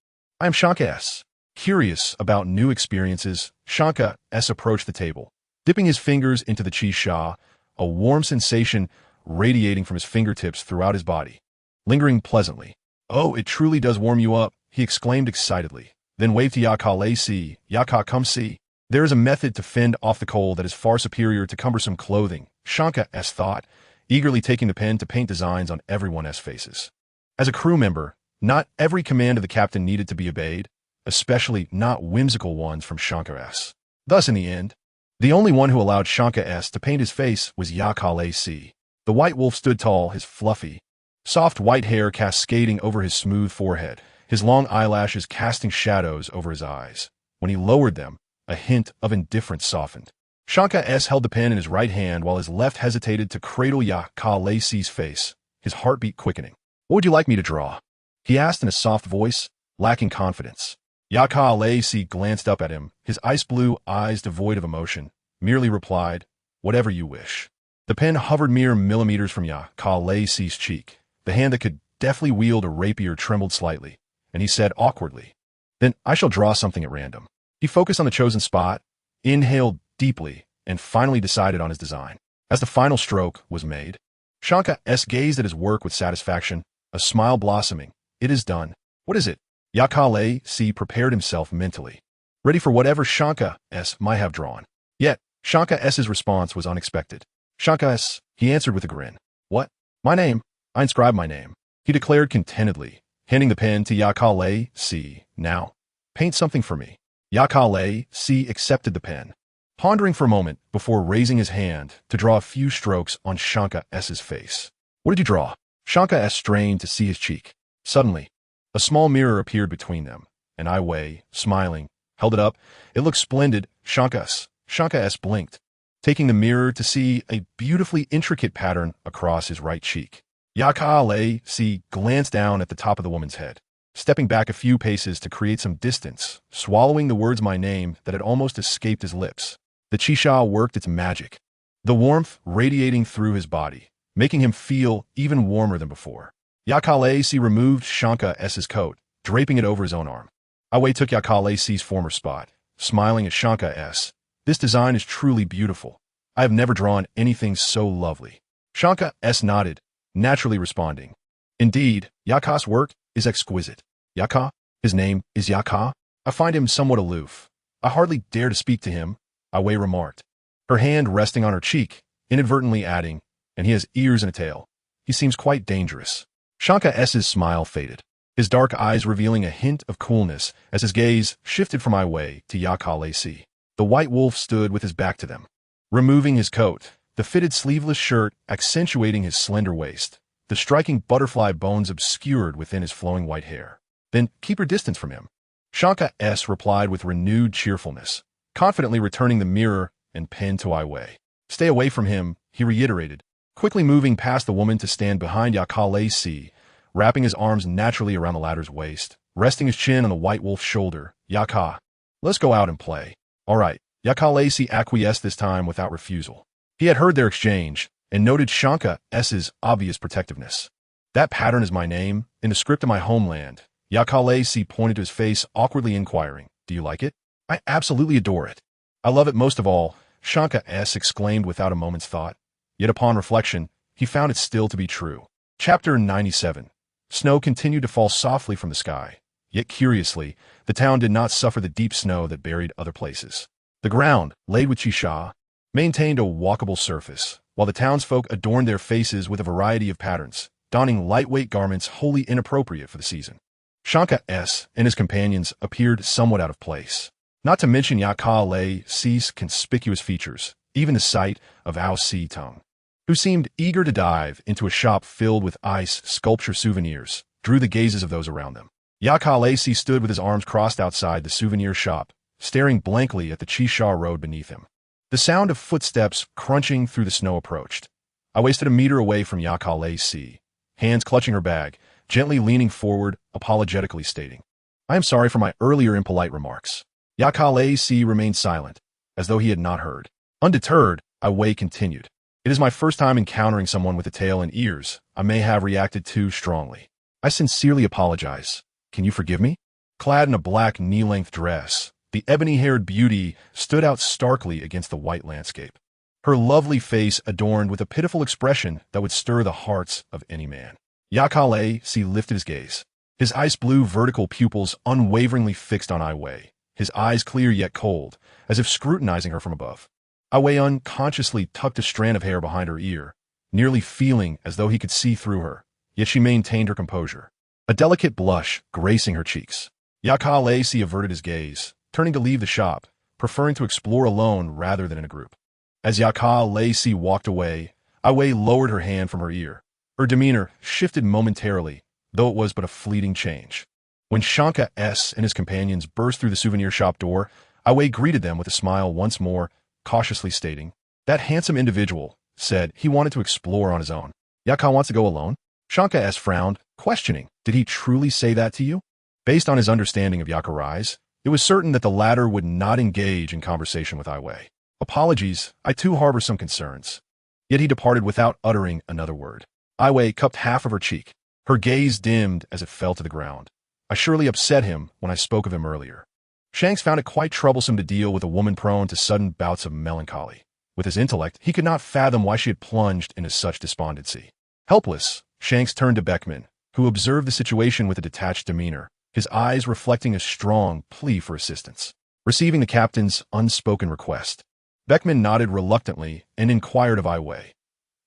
[SPEAKER 1] I am Shanka S. Curious about new experiences, Shanka S approached the table, dipping his fingers into the Chi Sha, a warm sensation radiating from his fingertips throughout his body, lingering pleasantly. Oh, it truly does warm you up, he exclaimed excitedly, then waved to Yaka Lacey. Yaka, come see. There is a method to fend off the cold that is far superior to cumbersome clothing, Shanka S thought, eagerly taking the pen to paint designs on everyone's faces. As a crew member, not every command of the captain needed to be obeyed, especially not whimsical ones from Shanka S. Thus, in the end, the only one who allowed Shanka S to paint his face was Yakale C. The white wolf stood tall, his fluffy, soft white hair cascading over his smooth forehead, his long eyelashes casting shadows over his eyes. When he lowered them, a hint of indifference softened. Shanka S. held the pen in his right hand while his left hesitated to cradle Ya-Ka-Le-Si's face, his heartbeat quickening. "What would you like me to draw?" he asked in a soft voice, lacking confidence. Ya-Ka-Le-Si glanced up at him, his ice blue eyes devoid of emotion, merely replied, "Whatever you wish." The pen hovered mere millimeters from Ya-Ka-Le-Si's cheek. The hand that could deftly wield a rapier trembled slightly, and he said awkwardly, "Then I shall draw something at random." He focused on the chosen spot, inhaled deeply, and finally decided on his design. As the final stroke was made, Shanka S. gazed at his work with satisfaction, a smile blossoming. "It is done." "What is it?" Ya-Ka-Le-Si prepared himself mentally, ready for whatever Shanka S. might have drawn. Yet, Shanka S.'s response was unexpected. "Shanka S.," he answered with a grin. "What? My name? I inscribed my name," he declared contentedly, handing the pen to Ya-Ka-Le-Si. "Now, paint something for me." Ya-Ka-Le-Si accepted the pen, pondering for a moment before raising his hand to draw a few strokes on Shanka S.'s face. "What did you draw?" Shanka S. strained to see his cheek. Suddenly, a small mirror appeared between them, and Ai Wei, smiling, held it up. "It looks splendid, Shanka S." Shanka S. blinked, taking the mirror to see a beautifully intricate pattern across his right cheek. Ya-Ka-Le-Si glanced down at the top of the woman's head, stepping back a few paces to create some distance, swallowing the words "my name" that had almost escaped his lips. The Qixia worked its magic, the warmth radiating through his body, making him feel even warmer than before. Ya-Ka-Le-Si removed Shanka S.'s coat, draping it over his own arm. Ai Wei took Ya-Ka-Le-Si's former spot, smiling at Shanka S. "This design is truly beautiful. I have never drawn anything so lovely." Shanka S. nodded, naturally responding, "Indeed, Yaka's work is exquisite." "Yaka? His name is Yaka? I find him somewhat aloof. I hardly dare to speak to him," Ai Wei remarked, her hand resting on her cheek, inadvertently adding, "And he has ears and a tail. He seems quite dangerous." Shanka S.'s smile faded, his dark eyes revealing a hint of coolness as his gaze shifted from Ai Wei to Ya-Ka-Le-Si. The white wolf stood with his back to them, removing his coat, the fitted sleeveless shirt accentuating his slender waist, the striking butterfly bones obscured within his flowing white hair. "Then keep your distance from him," Shanka S. replied with renewed cheerfulness, confidently returning the mirror and pen to Ai Wei. "Stay away from him," he reiterated, quickly moving past the woman to stand behind Ya-Ka-Le-Si, wrapping his arms naturally around the latter's waist, resting his chin on the white wolf's shoulder. "Yaka, let's go out and play." "All right." Ya-Ka-Le-Si acquiesced this time without refusal. He had heard their exchange and noted Shanka S.'s obvious protectiveness. "That pattern is my name, in the script of my homeland." Ya-Ka-Le-Si pointed to his face, awkwardly inquiring, "Do you like it?" "I absolutely adore it. I love it most of all," Shanka S. exclaimed without a moment's thought. Yet upon reflection, he found it still to be true. Chapter 97. Snow continued to fall softly from the sky. Yet curiously, the town did not suffer the deep snow that buried other places. The ground, laid with Qixia, maintained a walkable surface, while the townsfolk adorned their faces with a variety of patterns, donning lightweight garments wholly inappropriate for the season. Shanka S. and his companions appeared somewhat out of place, not to mention Ya-Ka-Le-Si's conspicuous features, even the sight of Ao Si-Tung, who seemed eager to dive into a shop filled with ice sculpture souvenirs, drew the gazes of those around them. Ya-Ka-Le-Si stood with his arms crossed outside the souvenir shop, staring blankly at the Qixia road beneath him. The sound of footsteps crunching through the snow approached. I wasted a meter away from Ya-Ka-Le-Si, hands clutching her bag, gently leaning forward, apologetically stating, "I am sorry for my earlier impolite remarks." Ya-Ka-Le-Si remained silent, as though he had not heard. Undeterred, Ai Wei continued, "It is my first time encountering someone with a tail and ears. I may have reacted too strongly. I sincerely apologize. Can you forgive me?" Clad in a black knee-length dress, the ebony-haired beauty stood out starkly against the white landscape, her lovely face adorned with a pitiful expression that would stir the hearts of any man. Ya-Ka-Le-Si lifted his gaze, his ice-blue vertical pupils unwaveringly fixed on Ai Wei, his eyes clear yet cold, as if scrutinizing her from above. Ai Wei unconsciously tucked a strand of hair behind her ear, nearly feeling as though he could see through her, yet she maintained her composure, a delicate blush gracing her cheeks. Ya-Ka-Le-Si averted his gaze, turning to leave the shop, preferring to explore alone rather than in a group. As Ya-Ka-Le-Si walked away, Ai Wei lowered her hand from her ear, Her demeanor shifted momentarily, though it was but a fleeting change. When Shanka S. and his companions burst through the souvenir shop door, Aiwei greeted them with a smile once more, cautiously stating, "That handsome individual said he wanted to explore on his own. Yaka wants to go alone?" Shanka S. frowned, questioning, did he truly say that to you? Based on his understanding of Yakarai's, it was certain that the latter would not engage in conversation with Aiwei. "Apologies, I too harbor some concerns." Yet he departed without uttering another word. Aiwei cupped half of her cheek. Her gaze dimmed as it fell to the ground. "I surely upset him when I spoke of him earlier." Shanks found it quite troublesome to deal with a woman prone to sudden bouts of melancholy. With his intellect, he could not fathom why she had plunged into such despondency. Helpless, Shanks turned to Beckman, who observed the situation with a detached demeanor, his eyes reflecting a strong plea for assistance. Receiving the captain's unspoken request, Beckman nodded reluctantly and inquired of Aiwei,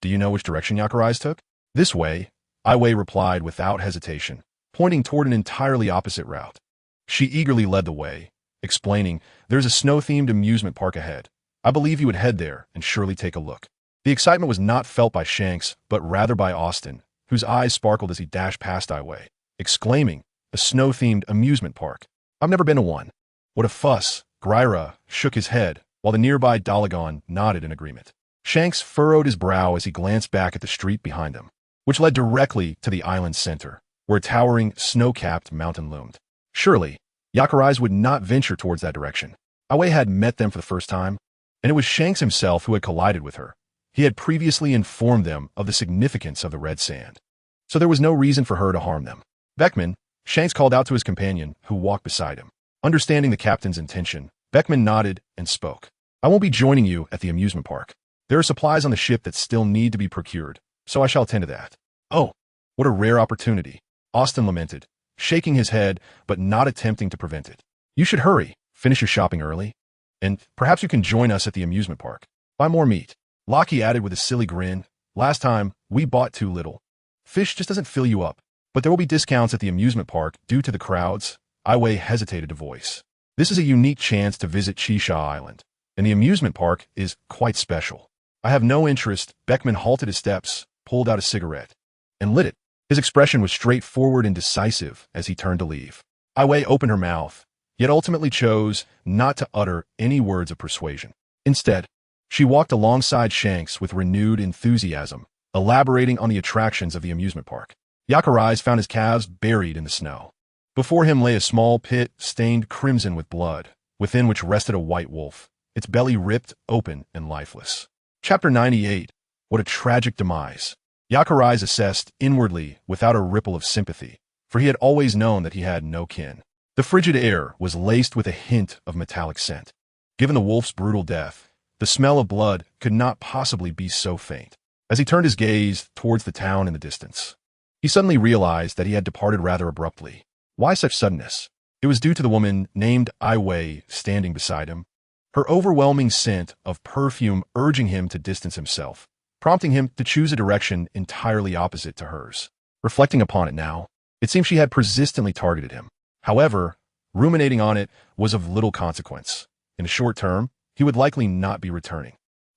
[SPEAKER 1] "Do you know which direction Yakarai's took?" "This way," Aiwei replied without hesitation, pointing toward an entirely opposite route. She eagerly led the way, explaining, "There's a snow-themed amusement park ahead. I believe you would head there and surely take a look." The excitement was not felt by Shanks, but rather by Austin, whose eyes sparkled as he dashed past Aiwei, exclaiming, "A snow-themed amusement park? I've never been to one." "What a fuss!" Gryra shook his head, while the nearby Dalagon nodded in agreement. Shanks furrowed his brow as he glanced back at the street behind him, which led directly to the island's center, where a towering, snow-capped mountain loomed. Surely, Yakarai's would not venture towards that direction. Aiwei had met them for the first time, and it was Shanks himself who had collided with her. He had previously informed them of the significance of the red sand, so there was no reason for her to harm them. "Beckman," Shanks called out to his companion, who walked beside him. Understanding the captain's intention, Beckman nodded and spoke. "I won't be joining you at the amusement park. There are supplies on the ship that still need to be procured, so I shall attend to that." "Oh, what a rare opportunity," Austin lamented, shaking his head but not attempting to prevent it. "You should hurry, finish your shopping early, and perhaps you can join us at the amusement park. Buy more meat." Lockie added with a silly grin, "Last time, we bought too little. Fish just doesn't fill you up, but there will be discounts at the amusement park due to the crowds." Aiwei hesitated to voice, "This is a unique chance to visit Chisha Island, and the amusement park is quite special. I have no interest." Beckman halted his steps, pulled out a cigarette, and lit it. His expression was straightforward and decisive as he turned to leave. Aiwei opened her mouth, yet ultimately chose not to utter any words of persuasion. Instead, she walked alongside Shanks with renewed enthusiasm, elaborating on the attractions of the amusement park. Yakarai's found his calves buried in the snow. Before him lay a small pit stained crimson with blood, within which rested a white wolf, its belly ripped open and lifeless. Chapter 98. What a tragic demise. Yakarai's assessed inwardly without a ripple of sympathy, for he had always known that he had no kin. The frigid air was laced with a hint of metallic scent. Given the wolf's brutal death, the smell of blood could not possibly be so faint. As he turned his gaze towards the town in the distance, he suddenly realized that he had departed rather abruptly. Why such suddenness? It was due to the woman named Aiwei standing beside him, her overwhelming scent of perfume urging him to distance himself, prompting him to choose a direction entirely opposite to hers. Reflecting upon it now, it seemed she had persistently targeted him. However, ruminating on it was of little consequence. In the short term, he would likely not be returning.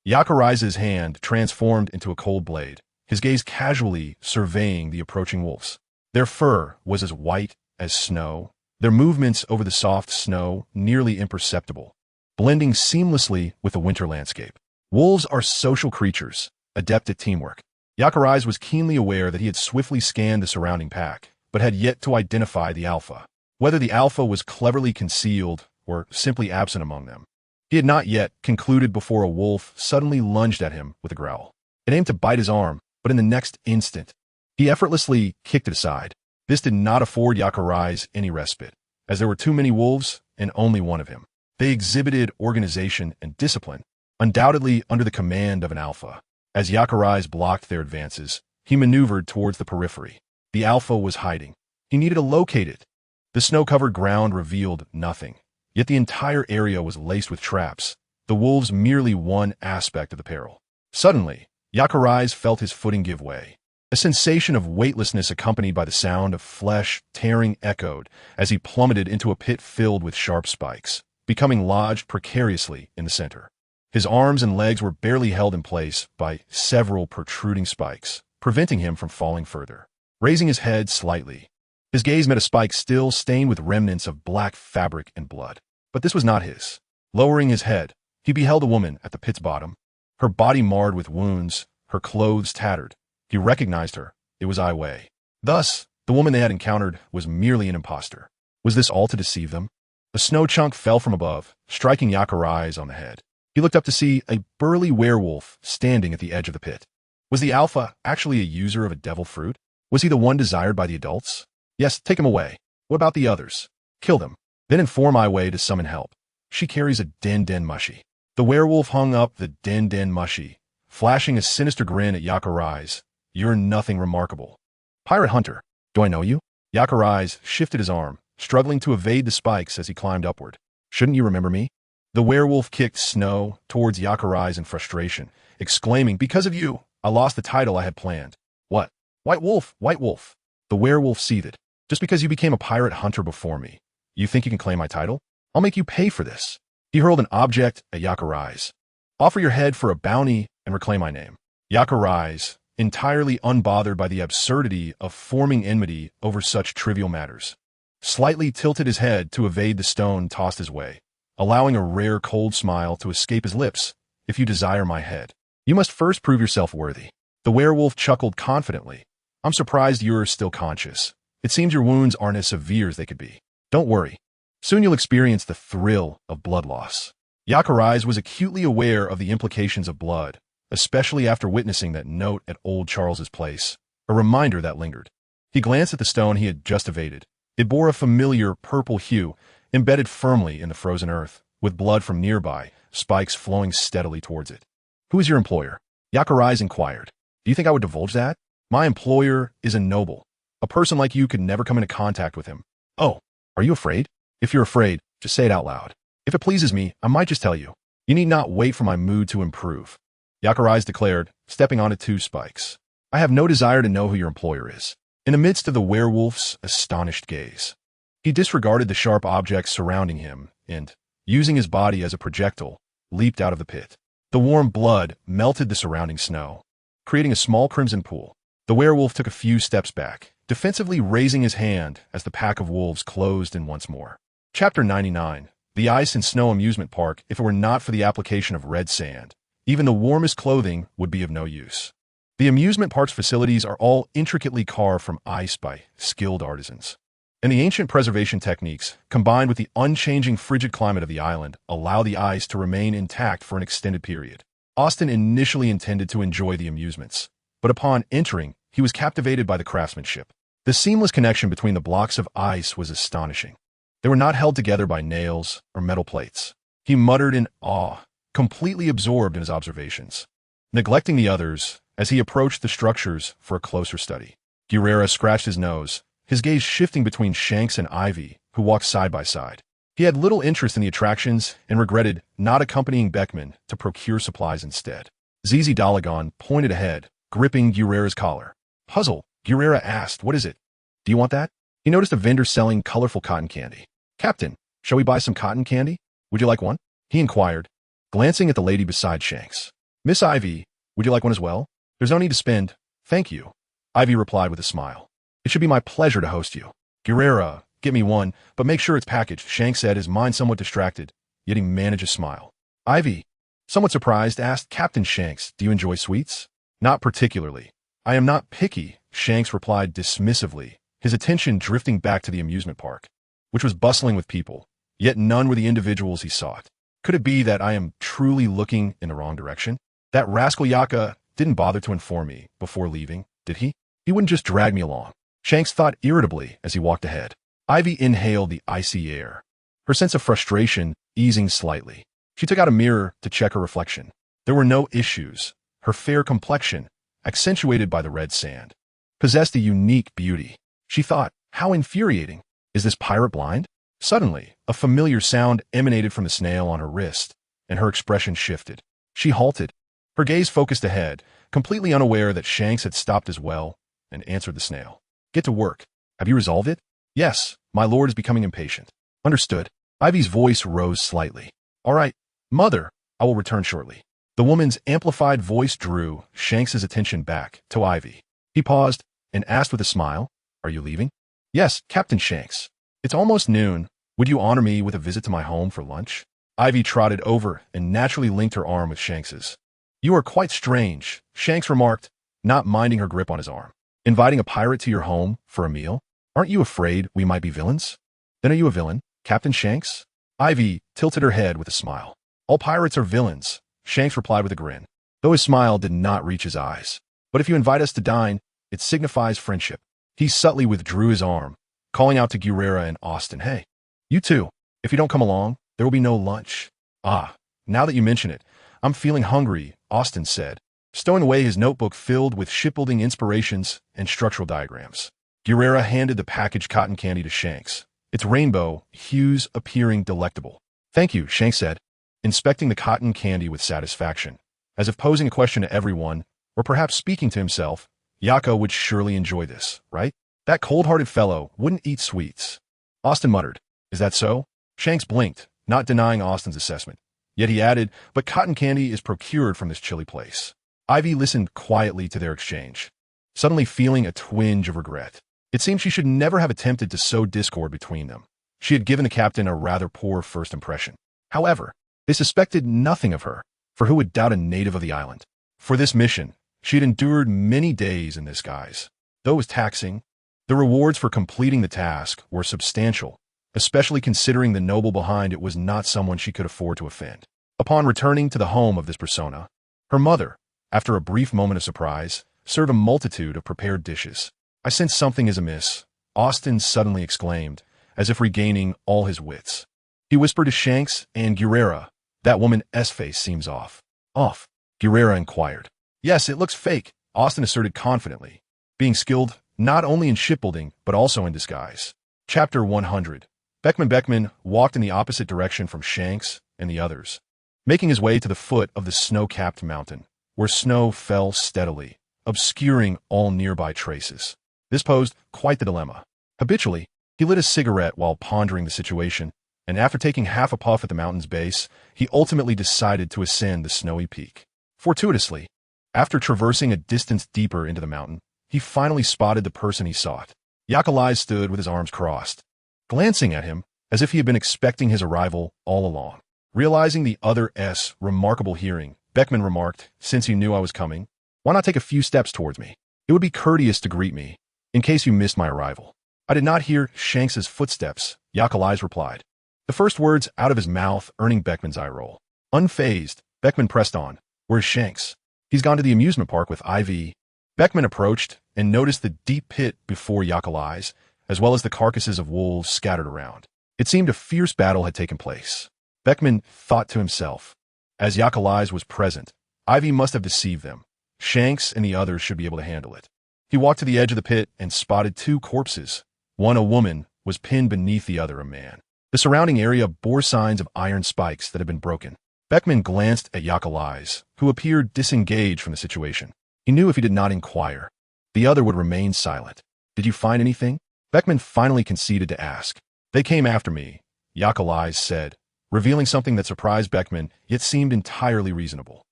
[SPEAKER 1] Yakarai's hand transformed into a cold blade, his gaze casually surveying the approaching wolves. Their fur was as white as snow, their movements over the soft snow nearly imperceptible, blending seamlessly with the winter landscape. Wolves are social creatures, adept at teamwork. Yakarai's was keenly aware that he had swiftly scanned the surrounding pack, but had yet to identify the alpha. Whether the alpha was cleverly concealed or simply absent among them, he had not yet concluded before a wolf suddenly lunged at him with a growl. It aimed to bite his arm, but in the next instant, he effortlessly kicked it aside. This did not afford Yakarai's any respite, as there were too many wolves and only one of him. They exhibited organization and discipline, undoubtedly under the command of an alpha. As Yakarai's blocked their advances, he maneuvered towards the periphery. The alpha was hiding. He needed to locate it. The snow-covered ground revealed nothing, yet the entire area was laced with traps, the wolves merely one aspect of the peril. Suddenly, Yakarai's felt his footing give way. A sensation of weightlessness accompanied by the sound of flesh tearing echoed as he plummeted into a pit filled with sharp spikes, becoming lodged precariously in the center. His arms and legs were barely held in place by several protruding spikes, preventing him from falling further. Raising his head slightly, his gaze met a spike still stained with remnants of black fabric and blood. But this was not his. Lowering his head, he beheld a woman at the pit's bottom, her body marred with wounds, her clothes tattered. He recognized her. It was Ai Wei. Thus, the woman they had encountered was merely an impostor. Was this all to deceive them? A snow chunk fell from above, striking Yakarai's on the head. He looked up to see a burly werewolf standing at the edge of the pit. Was the alpha actually a user of a devil fruit? Was he the one desired by the adults? Yes, take him away. What about the others? Kill them. Then inform Ai Wei to summon help. She carries a den mushi. The werewolf hung up the den mushi, flashing a sinister grin at Yakarai's. You're nothing remarkable. Pirate hunter, do I know you? Yakarai's shifted his arm, struggling to evade the spikes as he climbed upward. Shouldn't you remember me? The werewolf kicked snow towards Yakarai's in frustration, exclaiming, because of you, I lost the title I had planned. What? White wolf, white wolf. The werewolf seethed. Just because you became a pirate hunter before me, you think you can claim my title? I'll make you pay for this. He hurled an object at Yakarai's. Offer your head for a bounty and reclaim my name. Yakarai's, entirely unbothered by the absurdity of forming enmity over such trivial matters, slightly tilted his head to evade the stone tossed his way, allowing a rare cold smile to escape his lips. If you desire my head, you must first prove yourself worthy. The werewolf chuckled confidently. I'm surprised you're still conscious. It seems your wounds aren't as severe as they could be. Don't worry. Soon you'll experience the thrill of blood loss. Yakarai's was acutely aware of the implications of blood, especially after witnessing that note at old Charles's place, a reminder that lingered. He glanced at the stone he had just evaded. It bore a familiar purple hue, embedded firmly in the frozen earth, with blood from nearby, spikes flowing steadily towards it. Who is your employer? Yakarai's inquired. Do you think I would divulge that? My employer is a noble. A person like you could never come into contact with him. Oh, are you afraid? If you're afraid, just say it out loud. If it pleases me, I might just tell you. You need not wait for my mood to improve. Yakarai's declared, stepping onto two spikes. I have no desire to know who your employer is. In the midst of the werewolf's astonished gaze, he disregarded the sharp objects surrounding him and, using his body as a projectile, leaped out of the pit. The warm blood melted the surrounding snow, creating a small crimson pool. The werewolf took a few steps back, defensively raising his hand as the pack of wolves closed in once more. Chapter 99. The Ice and Snow Amusement Park. If it were not for the application of red sand, even the warmest clothing would be of no use. The amusement park's facilities are all intricately carved from ice by skilled artisans. And the ancient preservation techniques, combined with the unchanging frigid climate of the island, allow the ice to remain intact for an extended period. Austin initially intended to enjoy the amusements, but upon entering, he was captivated by the craftsmanship. The seamless connection between the blocks of ice was astonishing. They were not held together by nails or metal plates. He muttered in awe, completely absorbed in his observations, neglecting the others as he approached the structures for a closer study. Guerrera scratched his nose, his gaze shifting between Shanks and Ivy, who walked side by side. He had little interest in the attractions and regretted not accompanying Beckman to procure supplies instead. Zizi Dalagon pointed ahead, gripping Guerrera's collar. Puzzled, Guerrera asked, "What is it? Do you want that?" He noticed a vendor selling colorful cotton candy. "Captain, shall we buy some cotton candy? Would you like one?" he inquired, glancing at the lady beside Shanks. "Miss Ivy, would you like one as well?" "There's no need to spend, thank you," Ivy replied with a smile. "It should be my pleasure to host you." "Guerrera, get me one, but make sure it's packaged," Shanks said, his mind somewhat distracted, yet he managed a smile. Ivy, somewhat surprised, asked, "Captain Shanks, do you enjoy sweets?" "Not particularly. I am not picky," Shanks replied dismissively, his attention drifting back to the amusement park, which was bustling with people, yet none were the individuals he sought. Could it be that I am truly looking in the wrong direction? That rascal Yaka didn't bother to inform me before leaving, did he? He wouldn't just drag me along. Shanks thought irritably as he walked ahead. Ivy inhaled the icy air, her sense of frustration easing slightly. She took out a mirror to check her reflection. There were no issues. Her fair complexion, accentuated by the red sand, possessed a unique beauty. She thought, how infuriating. Is this pirate blind? Suddenly, a familiar sound emanated from the snail on her wrist, and her expression shifted. She halted, her gaze focused ahead, completely unaware that Shanks had stopped as well, and answered the snail. "Get to work. Have you resolved it?" "Yes, my lord is becoming impatient." "Understood." Ivy's voice rose slightly. "All right, mother, I will return shortly." The woman's amplified voice drew Shanks's attention back to Ivy. He paused and asked with a smile, "Are you leaving?" "Yes, Captain Shanks. It's almost noon. Would you honor me with a visit to my home for lunch?" Ivy trotted over and naturally linked her arm with Shanks's. "You are quite strange," Shanks remarked, not minding her grip on his arm. "Inviting a pirate to your home for a meal? Aren't you afraid we might be villains?" "Then are you a villain, Captain Shanks?" Ivy tilted her head with a smile. "All pirates are villains," Shanks replied with a grin, though his smile did not reach his eyes. "But if you invite us to dine, it signifies friendship." He subtly withdrew his arm, calling out to Guerrera and Austin, "Hey, you two, if you don't come along, there will be no lunch." "Ah, now that you mention it, I'm feeling hungry," Austin said, stowing away his notebook filled with shipbuilding inspirations and structural diagrams. Guerrera handed the packaged cotton candy to Shanks, its rainbow hues appearing delectable. "Thank you," Shanks said, inspecting the cotton candy with satisfaction, as if posing a question to everyone, or perhaps speaking to himself. "Yako would surely enjoy this, right? That cold-hearted fellow wouldn't eat sweets." Austin muttered, "Is that so?" Shanks blinked, not denying Austin's assessment. Yet he added, "But cotton candy is procured from this chilly place." Ivy listened quietly to their exchange, suddenly feeling a twinge of regret. It seemed she should never have attempted to sow discord between them. She had given the captain a rather poor first impression. However, they suspected nothing of her, for who would doubt a native of the island? For this mission, she had endured many days in this guise. Though it was taxing, the rewards for completing the task were substantial, especially considering the noble behind it was not someone she could afford to offend. Upon returning to the home of this persona, her mother, after a brief moment of surprise, served a multitude of prepared dishes. "I sense something is amiss," Austin suddenly exclaimed, as if regaining all his wits. He whispered to Shanks and Guerrera, "That woman's face seems off." "Off?" Guerrera inquired. "Yes, it looks fake," Austin asserted confidently, being skilled not only in shipbuilding but also in disguise. Chapter 100. Beckman walked in the opposite direction from Shanks and the others, making his way to the foot of the snow-capped mountain, where snow fell steadily, obscuring all nearby traces. This posed quite the dilemma. Habitually, he lit a cigarette while pondering the situation, and after taking half a puff at the mountain's base, he ultimately decided to ascend the snowy peak. Fortuitously, after traversing a distance deeper into the mountain, he finally spotted the person he sought. Yakalai stood with his arms crossed, glancing at him as if he had been expecting his arrival all along. Realizing the other's remarkable hearing, Beckman remarked, "Since you knew I was coming, why not take a few steps towards me? It would be courteous to greet me, in case you missed my arrival." "I did not hear Shanks's footsteps," Yakalai replied, the first words out of his mouth earning Beckman's eye roll. Unfazed, Beckman pressed on, "Where's Shanks?" "He's gone to the amusement park with IV." Beckman approached and noticed the deep pit before Yakalai's, as well as the carcasses of wolves scattered around. It seemed a fierce battle had taken place. Beckman thought to himself, as Yakalai's was present, Ivy must have deceived them. Shanks and the others should be able to handle it. He walked to the edge of the pit and spotted two corpses. One, a woman, was pinned beneath the other, a man. The surrounding area bore signs of iron spikes that had been broken. Beckman glanced at Yakalai's, who appeared disengaged from the situation. He knew if he did not inquire, the other would remain silent. "Did you find anything?" Beckman finally conceded to ask. "They came after me," Yakalai said, revealing something that surprised Beckman yet seemed entirely reasonable.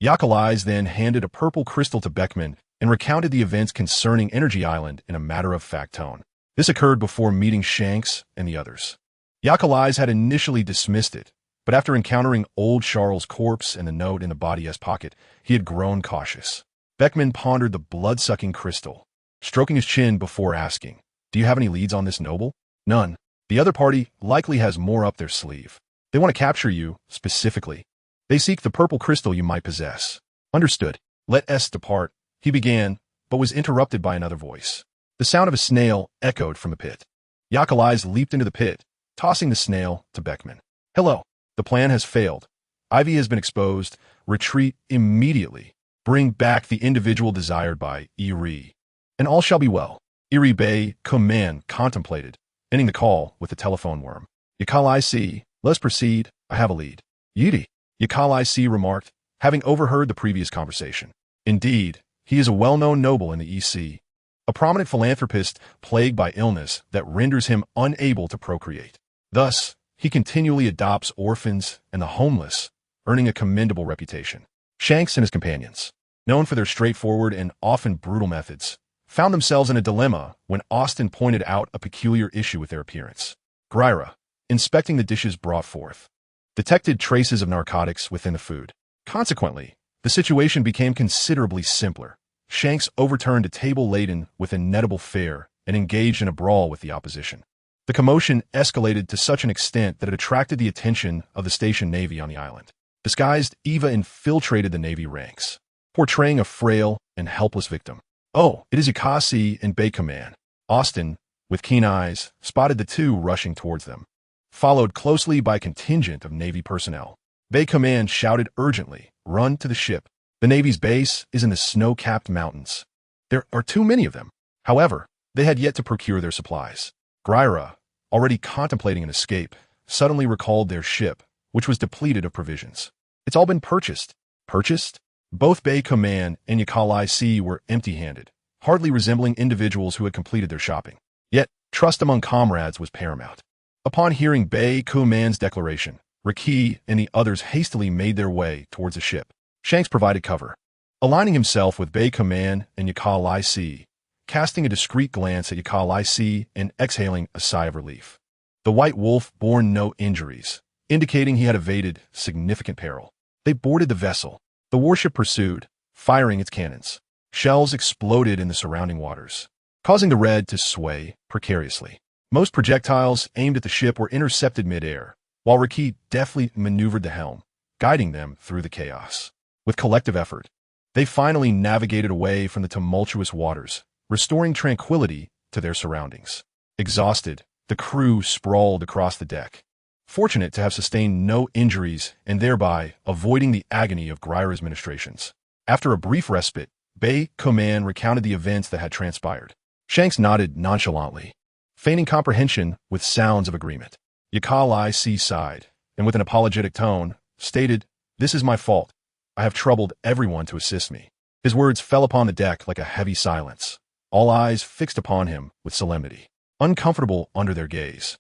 [SPEAKER 1] Yakalai then handed a purple crystal to Beckman and recounted the events concerning Energy Island in a matter-of-fact tone. This occurred before meeting Shanks and the others. Yakalai had initially dismissed it, but after encountering old Charles' corpse and the note in the body's pocket, he had grown cautious. Beckman pondered the blood-sucking crystal, stroking his chin before asking, "Do you have any leads on this noble?" "None. The other party likely has more up their sleeve. They want to capture you, specifically. They seek the purple crystal you might possess." "Understood. Let us depart," he began, but was interrupted by another voice. The sound of a snail echoed from the pit. Yakalai leaped into the pit, tossing the snail to Beckman. "Hello. The plan has failed. Ivy has been exposed. Retreat immediately. Bring back the individual desired by Erie, and all shall be well." Erie Bay command contemplated, ending the call with the telephone worm. "Yakalai, let's proceed. I have a lead." "Yidi," Yakalai remarked, having overheard the previous conversation. "Indeed, he is a well-known noble in the EC, a prominent philanthropist plagued by illness that renders him unable to procreate. Thus, he continually adopts orphans and the homeless, earning a commendable reputation. Shanks and his companions, known for their straightforward and often brutal methods, found themselves in a dilemma when Austin pointed out a peculiar issue with their appearance. Gryra, inspecting the dishes brought forth, detected traces of narcotics within the food. Consequently, the situation became considerably simpler. Shanks overturned a table laden with inedible fare and engaged in a brawl with the opposition. The commotion escalated to such an extent that it attracted the attention of the station Navy on the island. Disguised, Eva infiltrated the Navy ranks, portraying a frail and helpless victim. "Oh, it is Yukasi and Bay Command." Austin, with keen eyes, spotted the two rushing towards them, followed closely by a contingent of Navy personnel. Bay Command shouted urgently, "Run to the ship. The Navy's base is in the snow-capped mountains. There are too many of them." However, they had yet to procure their supplies. Gryra, already contemplating an escape, suddenly recalled their ship, which was depleted of provisions. "It's all been purchased." Purchased? Both Bay Command and Yukali were empty-handed, hardly resembling individuals who had completed their shopping. Yet, trust among comrades was paramount. Upon hearing Bay Command's declaration, Riki and the others hastily made their way towards the ship. Shanks provided cover, aligning himself with Bay Command and Yukali, casting a discreet glance at Yukali and exhaling a sigh of relief. The White Wolf bore no injuries, indicating he had evaded significant peril. They boarded the vessel. The warship pursued, firing its cannons. Shells exploded in the surrounding waters, causing the Red to sway precariously. Most projectiles aimed at the ship were intercepted mid-air, while Riki deftly maneuvered the helm, guiding them through the chaos. With collective effort, they finally navigated away from the tumultuous waters, restoring tranquility to their surroundings. Exhausted, the crew sprawled across the deck, fortunate to have sustained no injuries and thereby avoiding the agony of Gryra's ministrations. After a brief respite, Bay Command recounted the events that had transpired. Shanks nodded nonchalantly, feigning comprehension with sounds of agreement. Yukali sighed, and with an apologetic tone, stated, "This is my fault. I have troubled everyone to assist me." His words fell upon the deck like a heavy silence, all eyes fixed upon him with solemnity, uncomfortable under their gaze.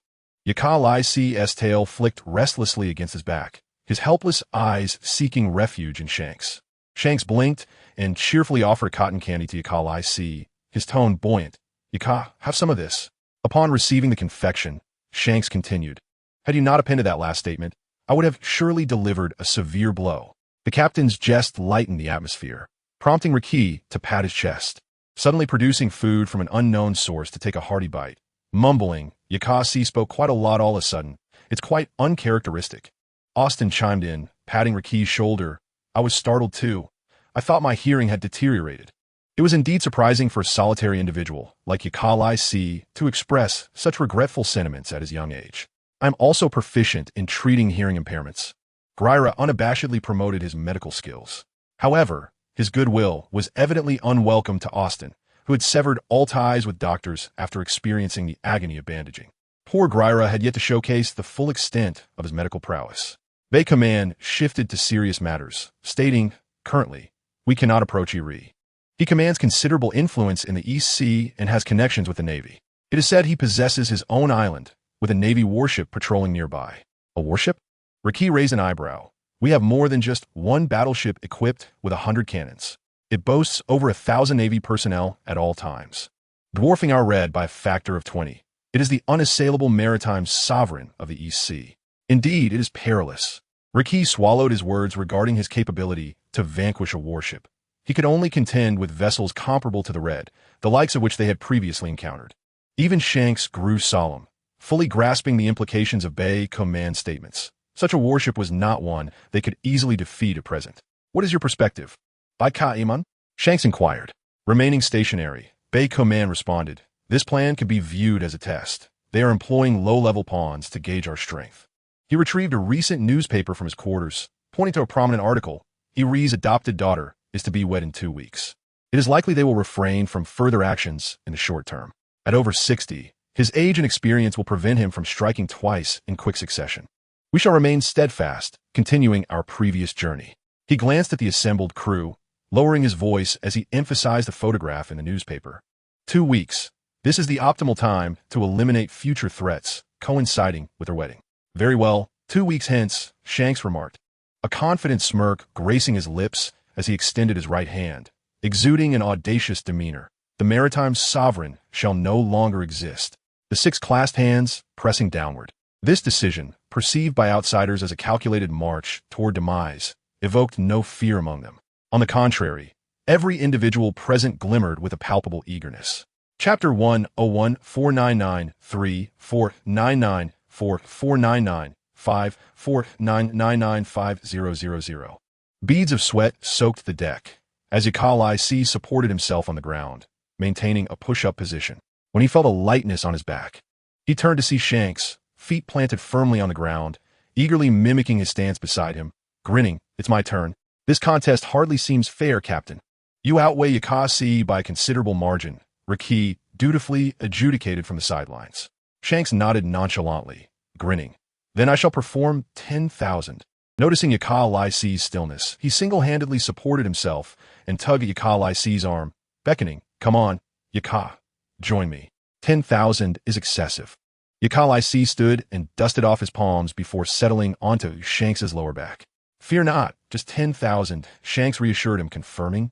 [SPEAKER 1] Yukali's tail flicked restlessly against his back, his helpless eyes seeking refuge in Shanks. Shanks blinked and cheerfully offered cotton candy to Yukali, his tone buoyant. "Yuka, have some of this." Upon receiving the confection, Shanks continued, "Had you not appended that last statement, I would have surely delivered a severe blow." The captain's jest lightened the atmosphere, prompting Riki to pat his chest, suddenly producing food from an unknown source to take a hearty bite. Mumbling, Yukasi spoke quite a lot all of a sudden. "It's quite uncharacteristic." Austin chimed in, patting Riki's shoulder. "I was startled too. I thought my hearing had deteriorated." It was indeed surprising for a solitary individual like Yukali to express such regretful sentiments at his young age. "I'm also proficient in treating hearing impairments." Gryra unabashedly promoted his medical skills. However, his goodwill was evidently unwelcome to Austin, who had severed all ties with doctors after experiencing the agony of bandaging. Poor Gryra had yet to showcase the full extent of his medical prowess. Bay Command shifted to serious matters, stating, "Currently, we cannot approach Eri. He commands considerable influence in the East Sea and has connections with the Navy. It is said he possesses his own island, with a Navy warship patrolling nearby." "A warship?" Riki raised an eyebrow. "We have more than just one battleship equipped with 100 cannons. It boasts over 1,000 Navy personnel at all times, dwarfing our Red by a factor of 20. It is the unassailable maritime sovereign of the East Sea. Indeed, it is perilous." Riki swallowed his words regarding his capability to vanquish a warship. He could only contend with vessels comparable to the Red, the likes of which they had previously encountered. Even Shanks grew solemn, fully grasping the implications of Bay Command statements. Such a warship was not one they could easily defeat at present. "What is your perspective?" "By Ka-Iman?" Shanks inquired. Remaining stationary, Bay Command responded, "This plan could be viewed as a test. They are employing low-level pawns to gauge our strength." He retrieved a recent newspaper from his quarters, pointing to a prominent article. "Eri's adopted daughter is to be wed in 2 weeks. It is likely they will refrain from further actions in the short term." At over 60, his age and experience will prevent him from striking twice in quick succession. "We shall remain steadfast, continuing our previous journey." He glanced at the assembled crew, lowering his voice as he emphasized the photograph in the newspaper. 2 weeks. This is the optimal time to eliminate future threats coinciding with their wedding. "Very well, 2 weeks hence," Shanks remarked, a confident smirk gracing his lips as he extended his right hand, exuding an audacious demeanor. The maritime sovereign shall no longer exist. The six clasped hands, pressing downward. This decision, perceived by outsiders as a calculated march toward demise, evoked no fear among them. On the contrary, every individual present glimmered with a palpable eagerness. Chapter 101 499 3 499 4 499 5 499 5000. Beads of sweat soaked the deck as Yakal supported himself on the ground, maintaining a push-up position. When he felt a lightness on his back, he turned to see Shanks, feet planted firmly on the ground, eagerly mimicking his stance beside him, grinning. "It's my turn. This contest hardly seems fair, Captain. You outweigh Yakasi by a considerable margin," Riki dutifully adjudicated from the sidelines. Shanks nodded nonchalantly, grinning. "Then I shall perform 10,000. Noticing Yakal-I's stillness, he single-handedly supported himself and tugged at Yakal-I's arm, beckoning, "Come on, Yaka, join me. 10,000 is excessive." Yakal-I stood and dusted off his palms before settling onto Shanks's lower back. "Fear not, just 10,000, Shanks reassured him, confirming.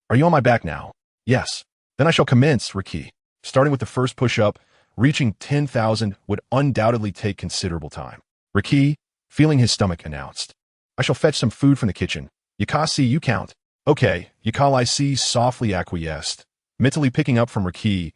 [SPEAKER 1] "Are you on my back now?" "Yes." "Then I shall commence, Riki." Starting with the first push-up, reaching 10,000 would undoubtedly take considerable time. Riki, feeling his stomach, announced, "I shall fetch some food from the kitchen. Yakasi, you count." "Okay," Yakal-I softly acquiesced, mentally picking up from Riki's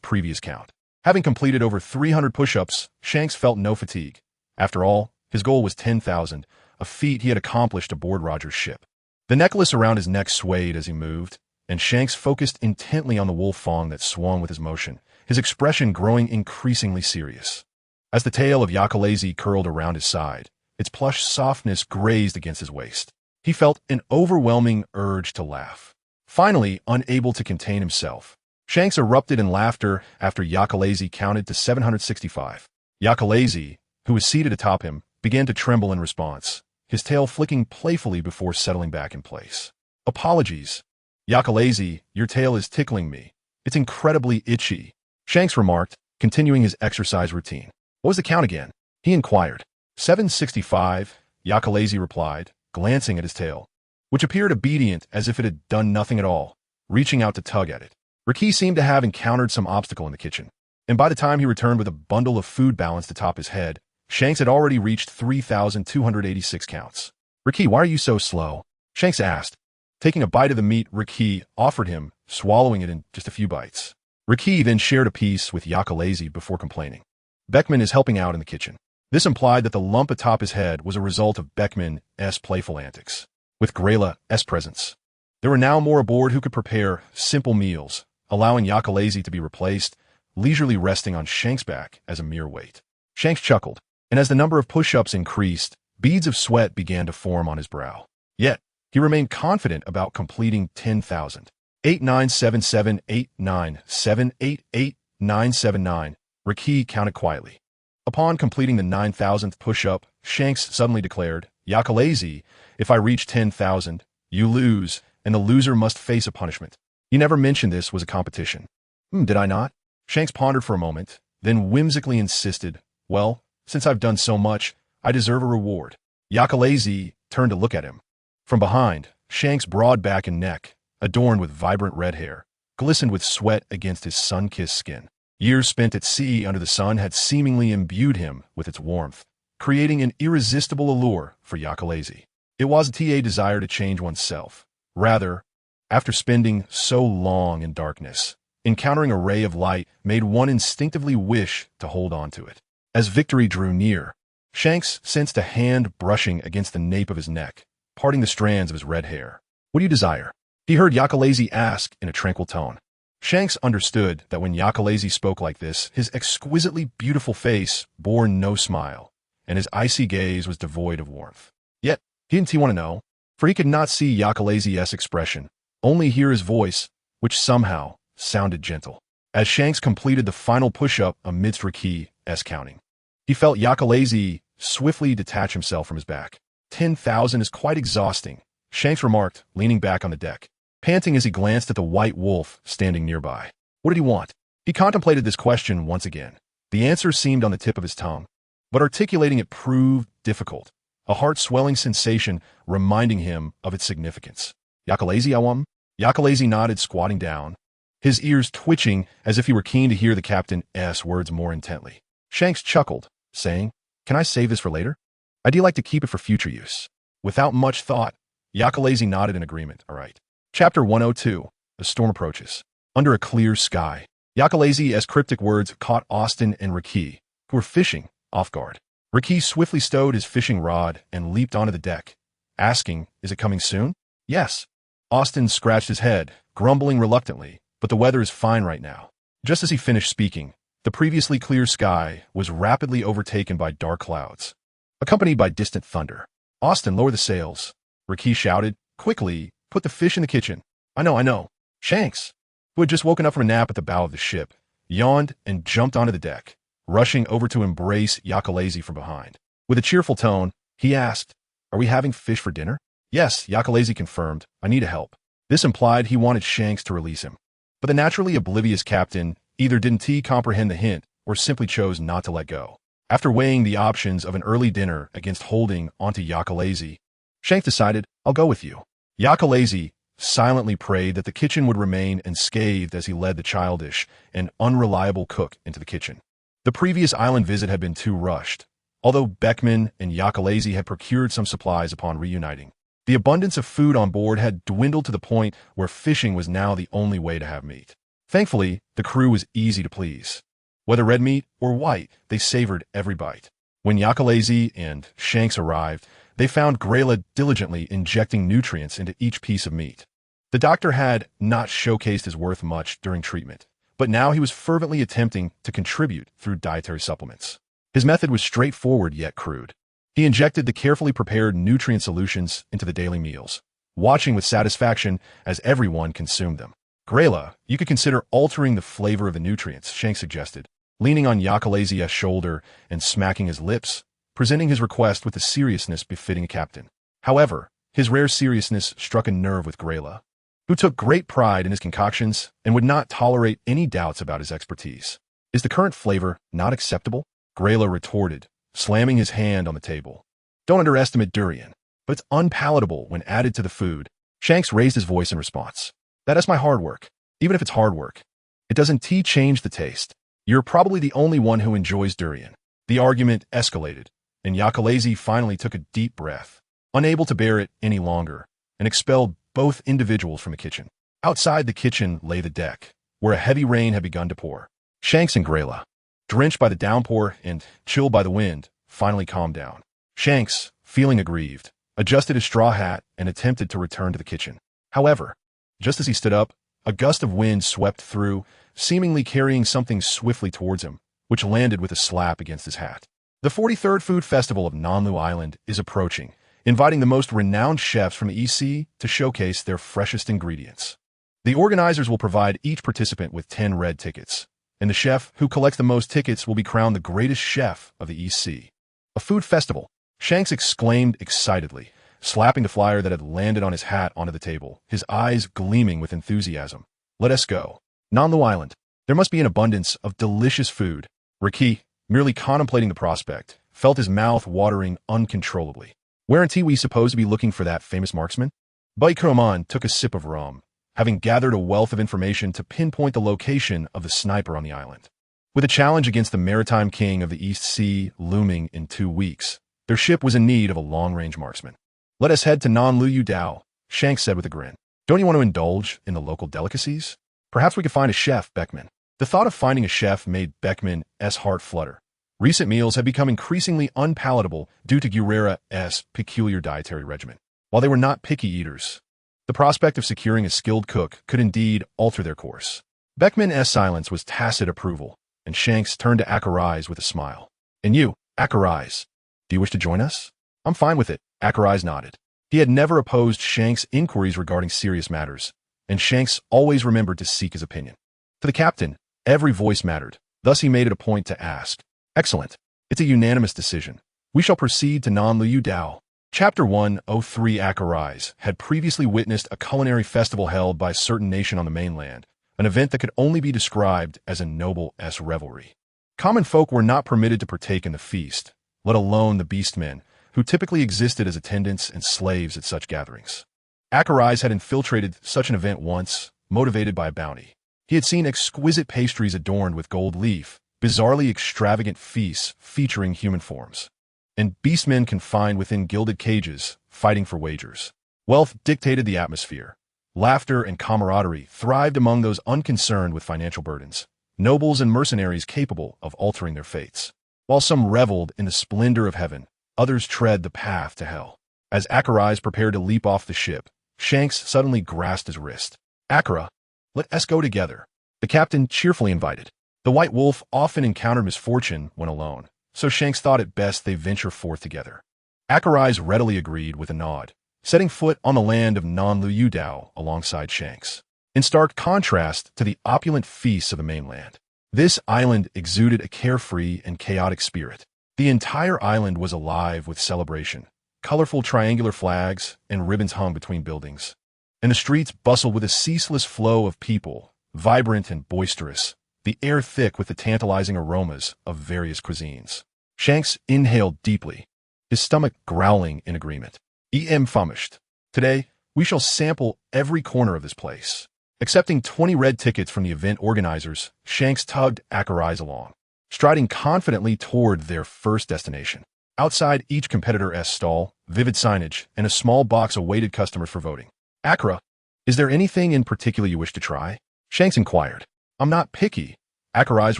[SPEAKER 1] previous count. Having completed over 300 push-ups, Shanks felt no fatigue. After all, his goal was 10,000, a feat he had accomplished aboard Roger's ship. The necklace around his neck swayed as he moved, and Shanks focused intently on the wolf fang that swung with his motion, his expression growing increasingly serious. As the tail of Yakalazi curled around his side, its plush softness grazed against his waist. He felt an overwhelming urge to laugh. Finally, unable to contain himself, Shanks erupted in laughter after Yakalazi counted to 765. Yakalazi, who was seated atop him, began to tremble in response, his tail flicking playfully before settling back in place. "Apologies. Yakalazi, your tail is tickling me. It's incredibly itchy," Shanks remarked, continuing his exercise routine. "What was the count again?" he inquired. 765, Yakalazi replied, glancing at his tail, which appeared obedient as if it had done nothing at all, reaching out to tug at it. Riki seemed to have encountered some obstacle in the kitchen, and by the time he returned with a bundle of food balanced atop his head, Shanks had already reached 3,286 counts. "Riki, why are you so slow?" Shanks asked, taking a bite of the meat Riki offered him, swallowing it in just a few bites. Riki then shared a piece with Yakalazi before complaining. "Beckman is helping out in the kitchen." This implied that the lump atop his head was a result of Beckman's playful antics. With Grayla's presence, there were now more aboard who could prepare simple meals, allowing Yakalazi to be replaced, leisurely resting on Shanks' back as a mere weight. Shanks chuckled, and as the number of push-ups increased, beads of sweat began to form on his brow. Yet, he remained confident about completing 10,000. 8977897888979, Riki counted quietly. Upon completing the 9,000th push-up, Shanks suddenly declared, "Yakalazi, if I reach 10,000, you lose, and the loser must face a punishment." "You never mentioned this was a competition." Did I not?" Shanks pondered for a moment, then whimsically insisted, "Well, since I've done so much, I deserve a reward." Yakalazi turned to look at him. From behind, Shanks' broad back and neck, adorned with vibrant red hair, glistened with sweat against his sun-kissed skin. Years spent at sea under the sun had seemingly imbued him with its warmth, creating an irresistible allure for Yakalazi. It wasn't a desire to change oneself. Rather, after spending so long in darkness, encountering a ray of light made one instinctively wish to hold on to it. As victory drew near, Shanks sensed a hand brushing against the nape of his neck, parting the strands of his red hair. "What do you desire?" he heard Yakalazi ask in a tranquil tone. Shanks understood that when Yakalazi spoke like this, his exquisitely beautiful face bore no smile, and his icy gaze was devoid of warmth. Yet, didn't he want to know? For he could not see Yakalazi's expression, only hear his voice, which somehow sounded gentle. As Shanks completed the final push-up amidst Riki's counting, he felt Yakalazi swiftly detach himself from his back. 10,000 is quite exhausting, Shanks remarked, leaning back on the deck, panting as he glanced at the white wolf standing nearby. What did he want? He contemplated this question once again. The answer seemed on the tip of his tongue, but articulating it proved difficult, a heart-swelling sensation reminding him of its significance. "Yakalazi, I want?" Yakalazi nodded, squatting down, his ears twitching as if he were keen to hear the captain's words more intently. Shanks chuckled, saying, "Can I save this for later? I'd like to keep it for future use." Without much thought, Yakalazi nodded in agreement. All right. Chapter 102. The storm approaches. Under a clear sky, Yakalazi's cryptic words caught Austin and Riki, who were fishing, off guard. Riki swiftly stowed his fishing rod and leaped onto the deck, asking, "Is it coming soon?" "Yes." Austin scratched his head, grumbling reluctantly, "But the weather is fine right now." Just as he finished speaking, the previously clear sky was rapidly overtaken by dark clouds, accompanied by distant thunder. "Austin, lower the sails," Riki shouted. "Quickly, put the fish in the kitchen." I know. Shanks, who had just woken up from a nap at the bow of the ship, yawned and jumped onto the deck, rushing over to embrace Yakalazi from behind. With a cheerful tone, he asked, "Are we having fish for dinner?" "Yes," Yakalazi confirmed. "I need help." This implied he wanted Shanks to release him. But the naturally oblivious captain either didn't comprehend the hint or simply chose not to let go. After weighing the options of an early dinner against holding onto Yakalazi, Shanks decided, "I'll go with you." Yakalazi silently prayed that the kitchen would remain unscathed as he led the childish and unreliable cook into the kitchen. The previous island visit had been too rushed, although Beckman and Yakalazi had procured some supplies upon reuniting. The abundance of food on board had dwindled to the point where fishing was now the only way to have meat. Thankfully, the crew was easy to please. Whether red meat or white, they savored every bite. When Yakalazi and Shanks arrived, they found Grayla diligently injecting nutrients into each piece of meat. The doctor had not showcased his worth much during treatment, but now he was fervently attempting to contribute through dietary supplements. His method was straightforward yet crude. He injected the carefully prepared nutrient solutions into the daily meals, watching with satisfaction as everyone consumed them. "Grayla, you could consider altering the flavor of the nutrients," Shanks suggested, leaning on Yakalazi's shoulder and smacking his lips, presenting his request with the seriousness befitting a captain. However, his rare seriousness struck a nerve with Grayla, who took great pride in his concoctions and would not tolerate any doubts about his expertise. "Is the current flavor not acceptable?" Grayla retorted, slamming his hand on the table. "Don't underestimate durian, but it's unpalatable when added to the food." Shanks raised his voice in response. "That's my hard work. Even if it's hard work, it doesn't change the taste. You're probably the only one who enjoys durian." The argument escalated, and Yakalazi finally took a deep breath, unable to bear it any longer, and expelled both individuals from the kitchen. Outside the kitchen lay the deck, where a heavy rain had begun to pour. Shanks and Grayla, drenched by the downpour and chilled by the wind, finally calmed down. Shanks, feeling aggrieved, adjusted his straw hat and attempted to return to the kitchen. However, just as he stood up, a gust of wind swept through, seemingly carrying something swiftly towards him, which landed with a slap against his hat. The 43rd Food Festival of Nanlu Island is approaching, inviting the most renowned chefs from the EC to showcase their freshest ingredients. The organizers will provide each participant with 10 red tickets, and the chef who collects the most tickets will be crowned the greatest chef of the EC. "A food festival," Shanks exclaimed excitedly, slapping the flyer that had landed on his hat onto the table, his eyes gleaming with enthusiasm. "Let us go. Nanlu Island. There must be an abundance of delicious food." Riki, merely contemplating the prospect, felt his mouth watering uncontrollably. "Weren't we supposed to be looking for that famous marksman?" Baikroman took a sip of rum, having gathered a wealth of information to pinpoint the location of the sniper on the island. With a challenge against the maritime king of the East Sea looming in 2 weeks, their ship was in need of a long-range marksman. "Let us head to Nanlu Dao," Shanks said with a grin. "Don't you want to indulge in the local delicacies? Perhaps we could find a chef, Beckman." The thought of finding a chef made Beckman's heart flutter. Recent meals had become increasingly unpalatable due to Guerrera's peculiar dietary regimen. While they were not picky eaters, the prospect of securing a skilled cook could indeed alter their course. Beckman's silence was tacit approval, and Shanks turned to Akarais with a smile. "And you, Akarais, do you wish to join us?" "I'm fine with it," Akarais nodded. He had never opposed Shanks' inquiries regarding serious matters, and Shanks always remembered to seek his opinion. To the captain, every voice mattered, thus he made it a point to ask. "Excellent. It's a unanimous decision. We shall proceed to Nanlu Dao." Chapter 103 Akarais had previously witnessed a culinary festival held by a certain nation on the mainland, an event that could only be described as a noble revelry. Common folk were not permitted to partake in the feast, let alone the beastmen, who typically existed as attendants and slaves at such gatherings. Akarais had infiltrated such an event once, motivated by a bounty. He had seen exquisite pastries adorned with gold leaf, bizarrely extravagant feasts featuring human forms, and beastmen confined within gilded cages, fighting for wagers. Wealth dictated the atmosphere. Laughter and camaraderie thrived among those unconcerned with financial burdens, nobles and mercenaries capable of altering their fates. While some reveled in the splendor of heaven, others tread the path to hell. As Achariz prepared to leap off the ship, Shanks suddenly grasped his wrist. "Achara, let us go together," the captain cheerfully invited. The White Wolf often encountered misfortune when alone, so Shanks thought it best they venture forth together. Achariz readily agreed with a nod, setting foot on the land of Non-Lu-Yu-Dao alongside Shanks. In stark contrast to the opulent feasts of the mainland, this island exuded a carefree and chaotic spirit. The entire island was alive with celebration. Colorful triangular flags and ribbons hung between buildings, and the streets bustled with a ceaseless flow of people, vibrant and boisterous, the air thick with the tantalizing aromas of various cuisines. Shanks inhaled deeply, his stomach growling in agreement. Famished. Today, we shall sample every corner of this place. Accepting 20 red tickets from the event organizers, Shanks tugged Achariz along, striding confidently toward their first destination. Outside each competitor's stall, vivid signage and a small box awaited customers for voting. "Achara, is there anything in particular you wish to try?" Shanks inquired. "I'm not picky," Achariz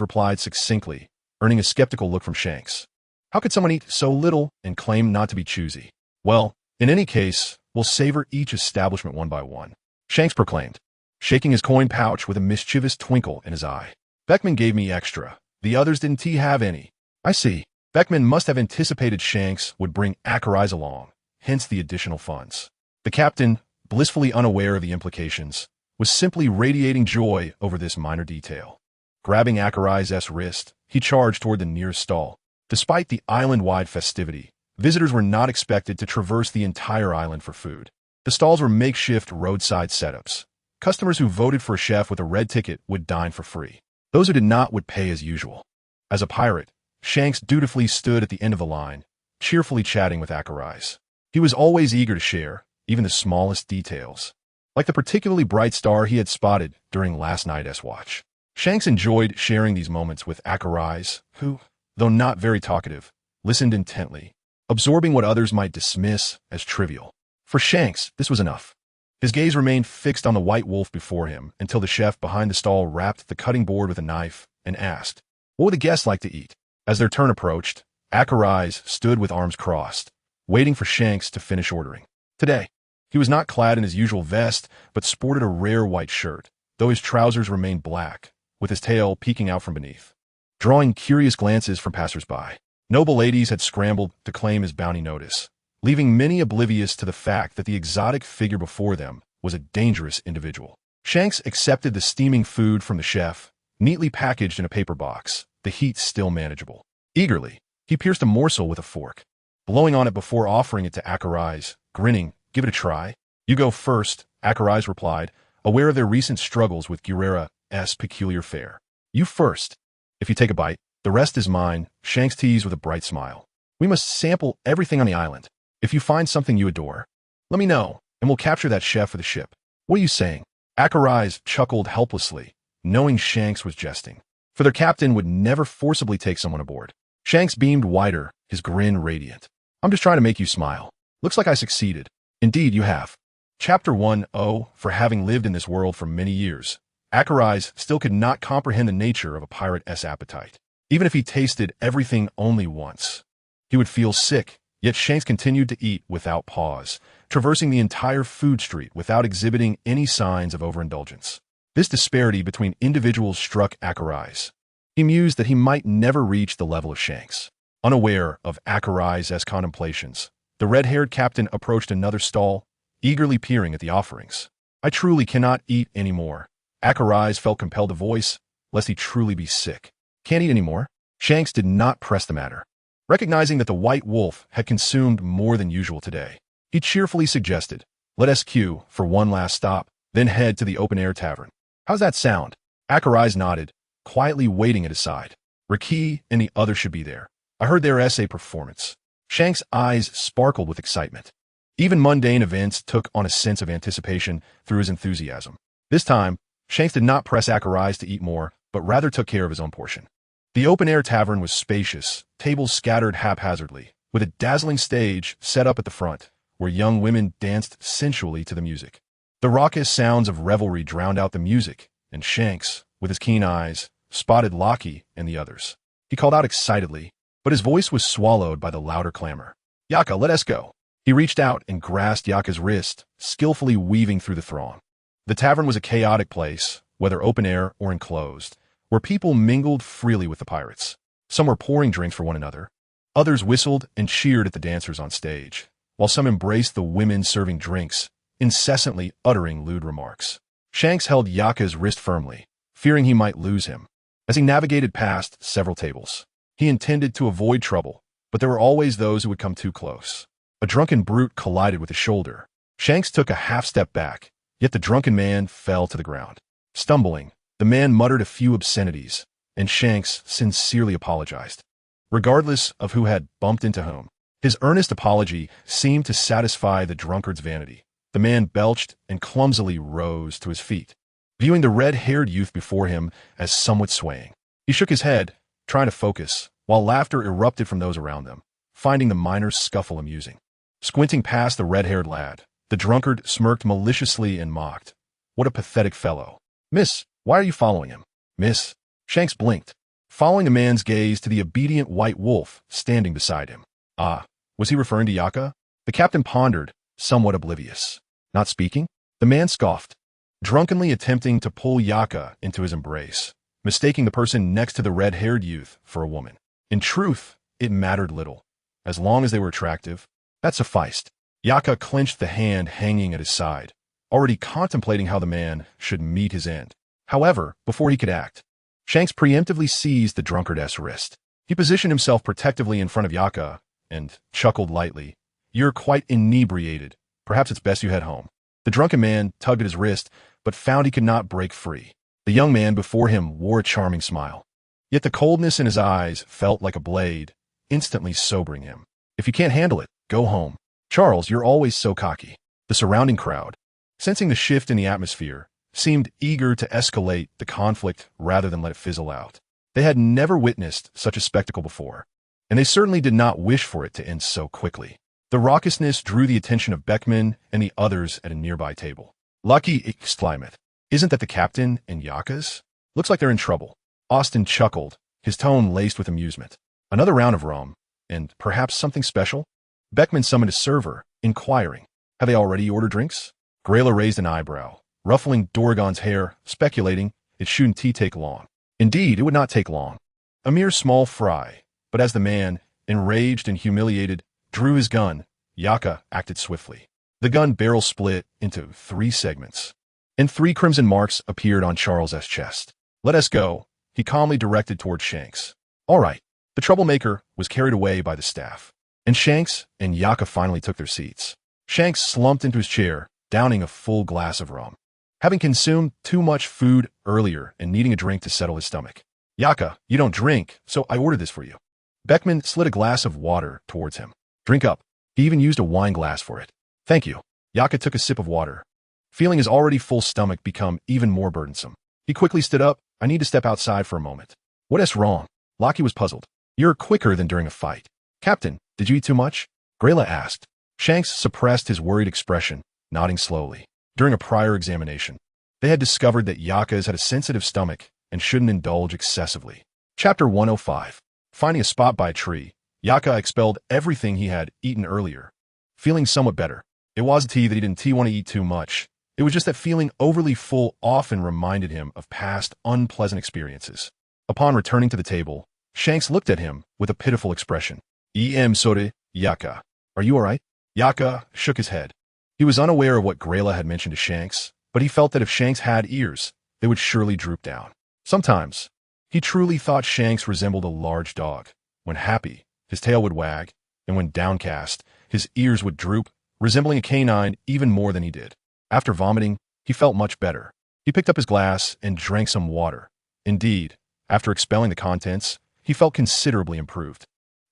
[SPEAKER 1] replied succinctly, earning a skeptical look from Shanks. How could someone eat so little and claim not to be choosy? "Well, in any case, we'll savor each establishment one by one," Shanks proclaimed, shaking his coin pouch with a mischievous twinkle in his eye. "Beckman gave me extra. The others didn't have any." "I see." Beckman must have anticipated Shanks would bring Achariz along, hence the additional funds. The captain, blissfully unaware of the implications, was simply radiating joy over this minor detail. Grabbing Achariz's wrist, he charged toward the nearest stall. Despite the island-wide festivity, visitors were not expected to traverse the entire island for food. The stalls were makeshift roadside setups. Customers who voted for a chef with a red ticket would dine for free. Those who did not would pay as usual. As a pirate, Shanks dutifully stood at the end of the line, cheerfully chatting with Achariz. He was always eager to share, even the smallest details, like the particularly bright star he had spotted during last night's watch. Shanks enjoyed sharing these moments with Achariz, who, though not very talkative, listened intently, absorbing what others might dismiss as trivial. For Shanks, this was enough. His gaze remained fixed on the White Wolf before him until the chef behind the stall rapped the cutting board with a knife and asked, "What would the guests like to eat?" As their turn approached, Achariz stood with arms crossed, waiting for Shanks to finish ordering. Today, he was not clad in his usual vest, but sported a rare white shirt, though his trousers remained black, with his tail peeking out from beneath, drawing curious glances from passers-by. Noble ladies had scrambled to claim his bounty notice, leaving many oblivious to the fact that the exotic figure before them was a dangerous individual. Shanks accepted the steaming food from the chef, neatly packaged in a paper box, the heat still manageable. Eagerly, he pierced a morsel with a fork, blowing on it before offering it to Achariz, grinning, "Give it a try." "You go first," Achariz replied, aware of their recent struggles with Guerrera's peculiar fare. "You first. If you take a bite, the rest is mine," Shanks teased with a bright smile. "We must sample everything on the island. If you find something you adore, let me know, and we'll capture that chef for the ship." "What are you saying?" Achariz chuckled helplessly, knowing Shanks was jesting, for their captain would never forcibly take someone aboard. Shanks beamed wider, his grin radiant. "I'm just trying to make you smile. Looks like I succeeded." "Indeed, you have." Chapter 1. For having lived in this world for many years, Achariz still could not comprehend the nature of a pirate's appetite. Even if he tasted everything only once, he would feel sick, yet Shanks continued to eat without pause, traversing the entire food street without exhibiting any signs of overindulgence. This disparity between individuals struck Achariz. He mused that he might never reach the level of Shanks. Unaware of Achariz's contemplations, the red-haired captain approached another stall, eagerly peering at the offerings. "I truly cannot eat any more." Achariz felt compelled to voice, lest he truly be sick. "Can't eat any more?" Shanks did not press the matter. Recognizing that the White Wolf had consumed more than usual today, he cheerfully suggested, "Let us queue for one last stop, then head to the open-air tavern." "How's that sound?" Achariz nodded, quietly waiting at his side. "Raki and the others should be there. I heard their essay performance." Shanks' eyes sparkled with excitement. Even mundane events took on a sense of anticipation through his enthusiasm. This time, Shanks did not press Zacharias to eat more, but rather took care of his own portion. The open-air tavern was spacious, tables scattered haphazardly, with a dazzling stage set up at the front, where young women danced sensually to the music. The raucous sounds of revelry drowned out the music, and Shanks, with his keen eyes, spotted Lockie and the others. He called out excitedly, but his voice was swallowed by the louder clamor. "Yaka, let us go." He reached out and grasped Yaka's wrist, skillfully weaving through the throng. The tavern was a chaotic place, whether open-air or enclosed, where people mingled freely with the pirates. Some were pouring drinks for one another. Others whistled and cheered at the dancers on stage, while some embraced the women serving drinks, incessantly uttering lewd remarks. Shanks held Yaka's wrist firmly, fearing he might lose him. As he navigated past several tables, he intended to avoid trouble, but there were always those who would come too close. A drunken brute collided with his shoulder. Shanks took a half-step back, yet the drunken man fell to the ground. Stumbling, the man muttered a few obscenities, and Shanks sincerely apologized. Regardless of who had bumped into whom, his earnest apology seemed to satisfy the drunkard's vanity. The man belched and clumsily rose to his feet, viewing the red-haired youth before him as somewhat swaying. He shook his head, trying to focus, while laughter erupted from those around them, finding the minor's scuffle amusing. Squinting past the red-haired lad, the drunkard smirked maliciously and mocked. "What a pathetic fellow. Miss, why are you following him?" "Miss?" Shanks blinked, following the man's gaze to the obedient white wolf standing beside him. Ah, was he referring to Yaka? The captain pondered, somewhat oblivious. Not speaking? The man scoffed, drunkenly attempting to pull Yaka into his embrace, mistaking the person next to the red-haired youth for a woman. In truth, it mattered little. As long as they were attractive, that sufficed. Yaka clenched the hand hanging at his side, already contemplating how the man should meet his end. However, before he could act, Shanks preemptively seized the drunkard's wrist. He positioned himself protectively in front of Yaka and chuckled lightly. "You're quite inebriated. Perhaps it's best you head home." The drunken man tugged at his wrist, but found he could not break free. The young man before him wore a charming smile. Yet the coldness in his eyes felt like a blade, instantly sobering him. "If you can't handle it, go home. Charles, you're always so cocky." The surrounding crowd, sensing the shift in the atmosphere, seemed eager to escalate the conflict rather than let it fizzle out. They had never witnessed such a spectacle before, and they certainly did not wish for it to end so quickly. The raucousness drew the attention of Beckman and the others at a nearby table. "Lucky exclaimed. Isn't that the captain and Yaka's? Looks like they're in trouble." Austin chuckled, his tone laced with amusement. "Another round of rum, and perhaps something special?" Beckman summoned a server, inquiring, "Have they already ordered drinks?" Grayla raised an eyebrow, ruffling Dorgon's hair, speculating it shouldn't take long. Indeed, it would not take long. A mere small fry, but as the man, enraged and humiliated, drew his gun, Yaka acted swiftly. The gun barrel split into 3 segments, and 3 crimson marks appeared on Charles's chest. "Let us go," he calmly directed toward Shanks. "All right." The troublemaker was carried away by the staff, and Shanks and Yaka finally took their seats. Shanks slumped into his chair, downing a full glass of rum, having consumed too much food earlier and needing a drink to settle his stomach. "Yaka, you don't drink, so I ordered this for you." Beckman slid a glass of water towards him. "Drink up." He even used a wine glass for it. "Thank you." Yaka took a sip of water, feeling his already full stomach become even more burdensome. He quickly stood up. "I need to step outside for a moment." "What is wrong?" Lockie was puzzled. "You're quicker than during a fight." "Captain, did you eat too much?" Grayla asked. Shanks suppressed his worried expression, nodding slowly. During a prior examination, they had discovered that Yaka's had a sensitive stomach and shouldn't indulge excessively. Chapter 105. Finding a spot by a tree, Yaka expelled everything he had eaten earlier, feeling somewhat better. It wasn't that he didn't want to eat too much. It was just that feeling overly full often reminded him of past unpleasant experiences. Upon returning to the table, Shanks looked at him with a pitiful expression. "Em sorry, Yaka. Are you all right?" Yaka shook his head. He was unaware of what Grayla had mentioned to Shanks, but he felt that if Shanks had ears, they would surely droop down. Sometimes, he truly thought Shanks resembled a large dog. When happy, his tail would wag, and when downcast, his ears would droop, resembling a canine even more than he did. After vomiting, he felt much better. He picked up his glass and drank some water. Indeed, after expelling the contents, he felt considerably improved.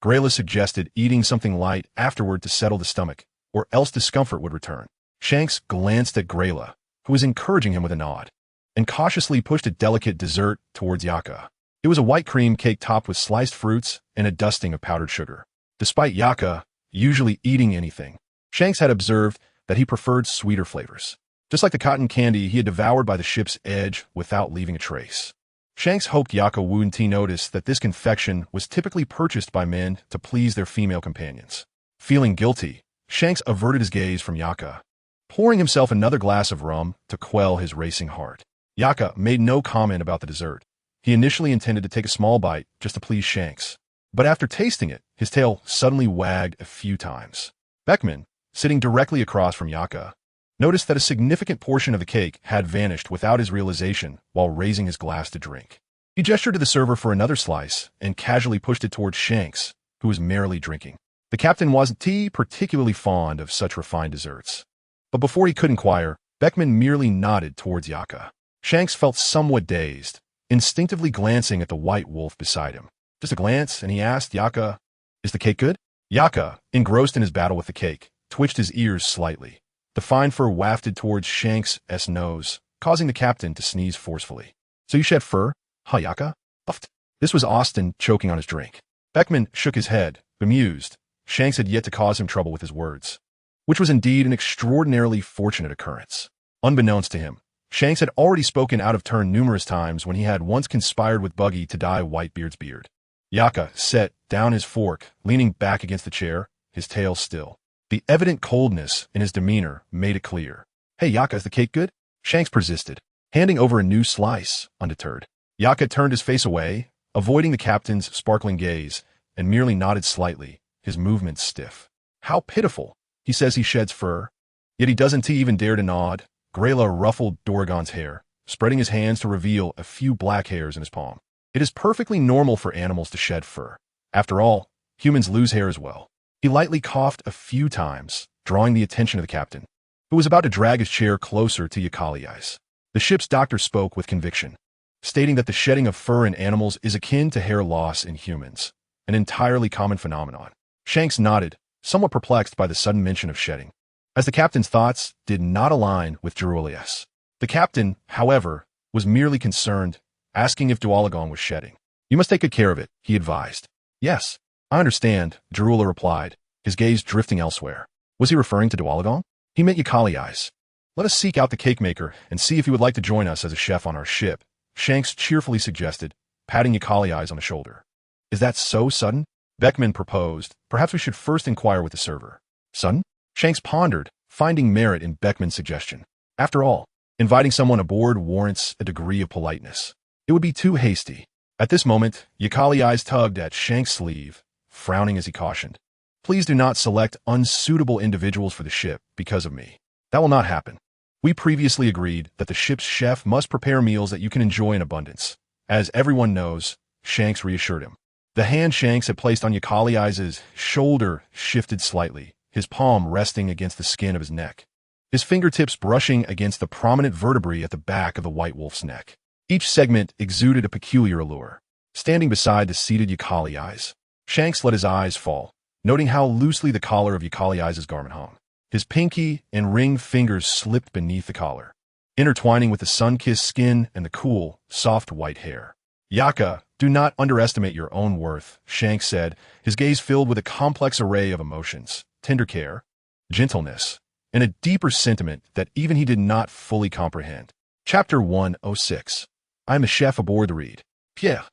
[SPEAKER 1] Grayla suggested eating something light afterward to settle the stomach, or else discomfort would return. Shanks glanced at Grayla, who was encouraging him with a nod. and cautiously pushed a delicate dessert towards Yaka. It was a white cream cake topped with sliced fruits and a dusting of powdered sugar. Despite Yaka usually eating anything, Shanks had observed that he preferred sweeter flavors. Just like the cotton candy he had devoured by the ship's edge without leaving a trace. Shanks hoped Yaka wouldn't notice that this confection was typically purchased by men to please their female companions. Feeling guilty, Shanks averted his gaze from Yaka, pouring himself another glass of rum to quell his racing heart. Yaka made no comment about the dessert. He initially intended to take a small bite just to please Shanks. But after tasting it, his tail suddenly wagged a few times. Beckman, sitting directly across from Yaka, noticed that a significant portion of the cake had vanished without his realization while raising his glass to drink. He gestured to the server for another slice and casually pushed it towards Shanks, who was merely drinking. The captain wasn't particularly fond of such refined desserts. But before he could inquire, Beckman merely nodded towards Yaka. Shanks felt somewhat dazed, instinctively glancing at the white wolf beside him. Just a glance, and he asked Yaka, "Is the cake good?" Yaka, engrossed in his battle with the cake, twitched his ears slightly. The fine fur wafted towards Shanks' nose, causing the captain to sneeze forcefully. "So you shed fur, huh, Yaka?" Puffed. This was Austin choking on his drink. Beckman shook his head, bemused. Shanks had yet to cause him trouble with his words, which was indeed an extraordinarily fortunate occurrence. Unbeknownst to him, Shanks had already spoken out of turn numerous times when he had once conspired with Buggy to dye Whitebeard's beard. Yaka set down his fork, leaning back against the chair, his tail still. The evident coldness in his demeanor made it clear. "Hey, Yaka, is the cake good?" Shanks persisted, handing over a new slice, undeterred. Yaka turned his face away, avoiding the captain's sparkling gaze, and merely nodded slightly, his movements stiff. "How pitiful. He says he sheds fur, yet he doesn't even dare to nod." Grayla ruffled Dorgon's hair, spreading his hands to reveal a few black hairs in his palm. "It is perfectly normal for animals to shed fur. After all, humans lose hair as well." He lightly coughed a few times, drawing the attention of the captain, who was about to drag his chair closer to Yukali's. The ship's doctor spoke with conviction, stating that the shedding of fur in animals is akin to hair loss in humans, an entirely common phenomenon. Shanks nodded, somewhat perplexed by the sudden mention of shedding, as the captain's thoughts did not align with Gerulius. The captain, however, was merely concerned, asking if Dualagon was shedding. "You must take good care of it," he advised. "Yes, I understand," Gerula replied, his gaze drifting elsewhere. Was he referring to Dualagon? He meant Yukali's. "Let us seek out the cake maker and see if he would like to join us as a chef on our ship," Shanks cheerfully suggested, patting Yukali's on the shoulder. "Is that so sudden?" Beckman proposed. "Perhaps we should first inquire with the server." "Sudden?" Shanks pondered, finding merit in Beckman's suggestion. After all, inviting someone aboard warrants a degree of politeness. It would be too hasty. At this moment, Yukali's tugged at Shanks' sleeve, frowning as he cautioned. "Please do not select unsuitable individuals for the ship because of me. That will not happen. We previously agreed that the ship's chef must prepare meals that you can enjoy in abundance. As everyone knows," Shanks reassured him. The hand Shanks had placed on Yukali's shoulder shifted slightly, his palm resting against the skin of his neck, his fingertips brushing against the prominent vertebrae at the back of the white wolf's neck. Each segment exuded a peculiar allure. Standing beside the seated Yukali's, Shanks let his eyes fall, noting how loosely the collar of Yukali's garment hung. His pinky and ring fingers slipped beneath the collar, intertwining with the sun-kissed skin and the cool, soft white hair. "Yaka, do not underestimate your own worth," Shanks said, his gaze filled with a complex array of emotions, tender care, gentleness, and a deeper sentiment that even he did not fully comprehend. Chapter 106. I am a chef aboard the Reed. Pierre.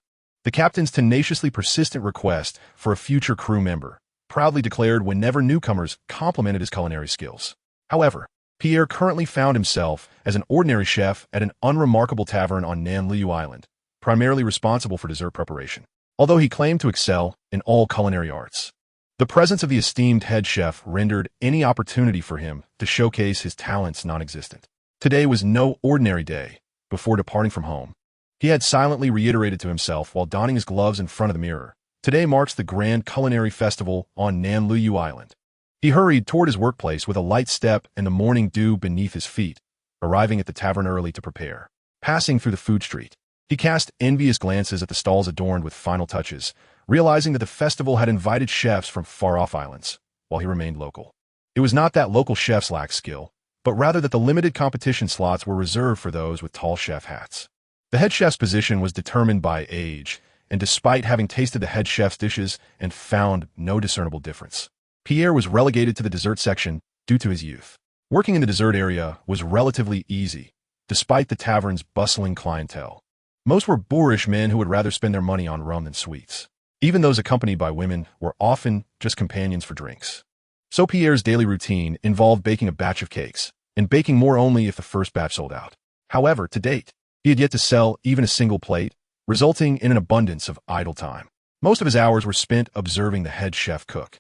[SPEAKER 1] The captain's tenaciously persistent request for a future crew member, proudly declared whenever newcomers complimented his culinary skills. However, Pierre currently found himself as an ordinary chef at an unremarkable tavern on Nanliu Island, primarily responsible for dessert preparation. Although he claimed to excel in all culinary arts, the presence of the esteemed head chef rendered any opportunity for him to showcase his talents non-existent. Today was no ordinary day. Before departing from home, he had silently reiterated to himself while donning his gloves in front of the mirror, "Today marks the grand culinary festival on Nanliu Island." He hurried toward his workplace with a light step and the morning dew beneath his feet, arriving at the tavern early to prepare. Passing through the food street, he cast envious glances at the stalls adorned with final touches, realizing that the festival had invited chefs from far-off islands, while he remained local. It was not that local chefs lacked skill, but rather that the limited competition slots were reserved for those with tall chef hats. The head chef's position was determined by age, and despite having tasted the head chef's dishes and found no discernible difference, Pierre was relegated to the dessert section due to his youth. Working in the dessert area was relatively easy, despite the tavern's bustling clientele. Most were boorish men who would rather spend their money on rum than sweets. Even those accompanied by women were often just companions for drinks. So Pierre's daily routine involved baking a batch of cakes, and baking more only if the first batch sold out. However, to date, he had yet to sell even a single plate, resulting in an abundance of idle time. Most of his hours were spent observing the head chef cook,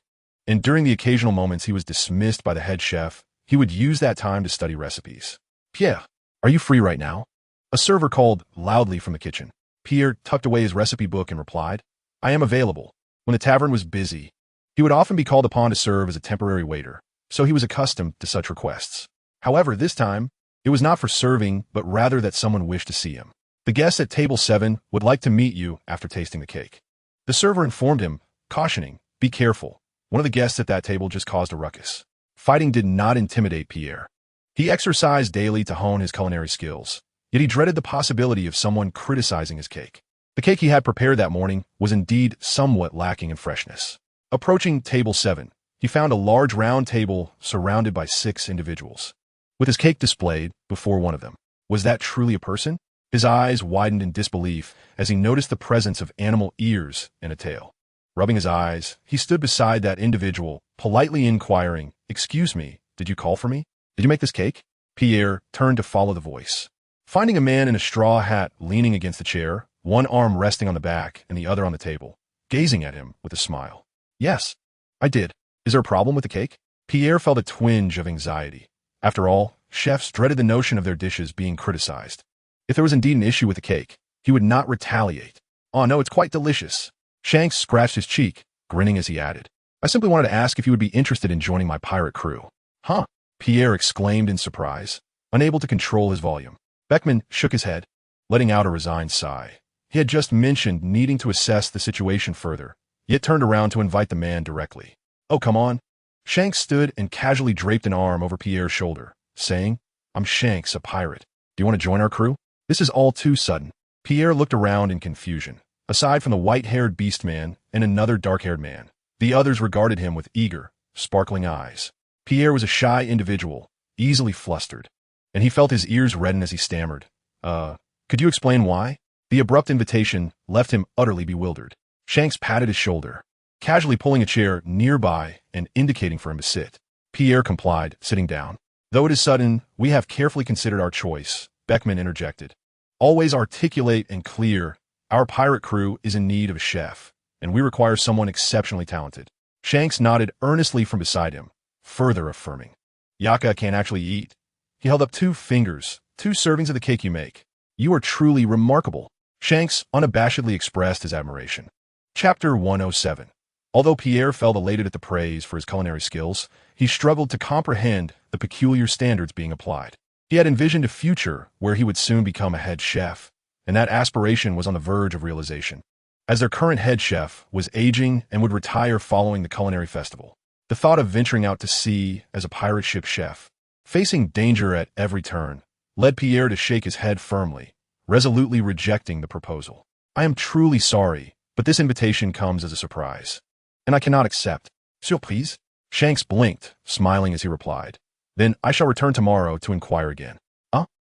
[SPEAKER 1] and during the occasional moments he was dismissed by the head chef, he would use that time to study recipes. "Pierre, are you free right now?" A server called loudly from the kitchen. Pierre tucked away his recipe book and replied, "I am available." When the tavern was busy, he would often be called upon to serve as a temporary waiter, so he was accustomed to such requests. However, this time, it was not for serving, but rather that someone wished to see him. "The guests at table 7 would like to meet you after tasting the cake." The server informed him, cautioning, "Be careful. One of the guests at that table just caused a ruckus." Fighting did not intimidate Pierre. He exercised daily to hone his culinary skills, yet he dreaded the possibility of someone criticizing his cake. The cake he had prepared that morning was indeed somewhat lacking in freshness. Approaching table 7, he found a large round table surrounded by 6 individuals, with his cake displayed before one of them. Was that truly a person? His eyes widened in disbelief as he noticed the presence of animal ears and a tail. Rubbing his eyes, he stood beside that individual, politely inquiring, "Excuse me, did you call for me? Did you make this cake?" Pierre turned to follow the voice. Finding a man in a straw hat leaning against the chair, one arm resting on the back and the other on the table, gazing at him with a smile. "Yes, I did. Is there a problem with the cake?" Pierre felt a twinge of anxiety. After all, chefs dreaded the notion of their dishes being criticized. If there was indeed an issue with the cake, he would not retaliate. "Oh no, it's quite delicious." Shanks scratched his cheek, grinning as he added, "I simply wanted to ask if you would be interested in joining my pirate crew." "Huh?" Pierre exclaimed in surprise, unable to control his volume. Beckman shook his head, letting out a resigned sigh. He had just mentioned needing to assess the situation further, yet turned around to invite the man directly. "Oh, come on." Shanks stood and casually draped an arm over Pierre's shoulder, saying, "I'm Shanks, a pirate. Do you want to join our crew?" This is all too sudden. Pierre looked around in confusion. Aside from the white-haired beast man and another dark-haired man, the others regarded him with eager, sparkling eyes. Pierre was a shy individual, easily flustered, and he felt his ears redden as he stammered, Could you explain why?" The abrupt invitation left him utterly bewildered. Shanks patted his shoulder, casually pulling a chair nearby and indicating for him to sit. Pierre complied, sitting down. "Though it is sudden, we have carefully considered our choice," Beckman interjected. "Always articulate and clear. Our pirate crew is in need of a chef, and we require someone exceptionally talented." Shanks nodded earnestly from beside him, further affirming, "Yaka can't actually eat." He held up 2 fingers, 2 servings of the cake you make. "You are truly remarkable." Shanks unabashedly expressed his admiration. Chapter 107. Although Pierre felt elated at the praise for his culinary skills, he struggled to comprehend the peculiar standards being applied. He had envisioned a future where he would soon become a head chef, and that aspiration was on the verge of realization. As their current head chef was aging and would retire following the culinary festival, the thought of venturing out to sea as a pirate ship chef, facing danger at every turn, led Pierre to shake his head firmly, resolutely rejecting the proposal. "I am truly sorry, but this invitation comes as a surprise, and I cannot accept." "Surprise?" Shanks blinked, smiling as he replied. "Then I shall return tomorrow to inquire again."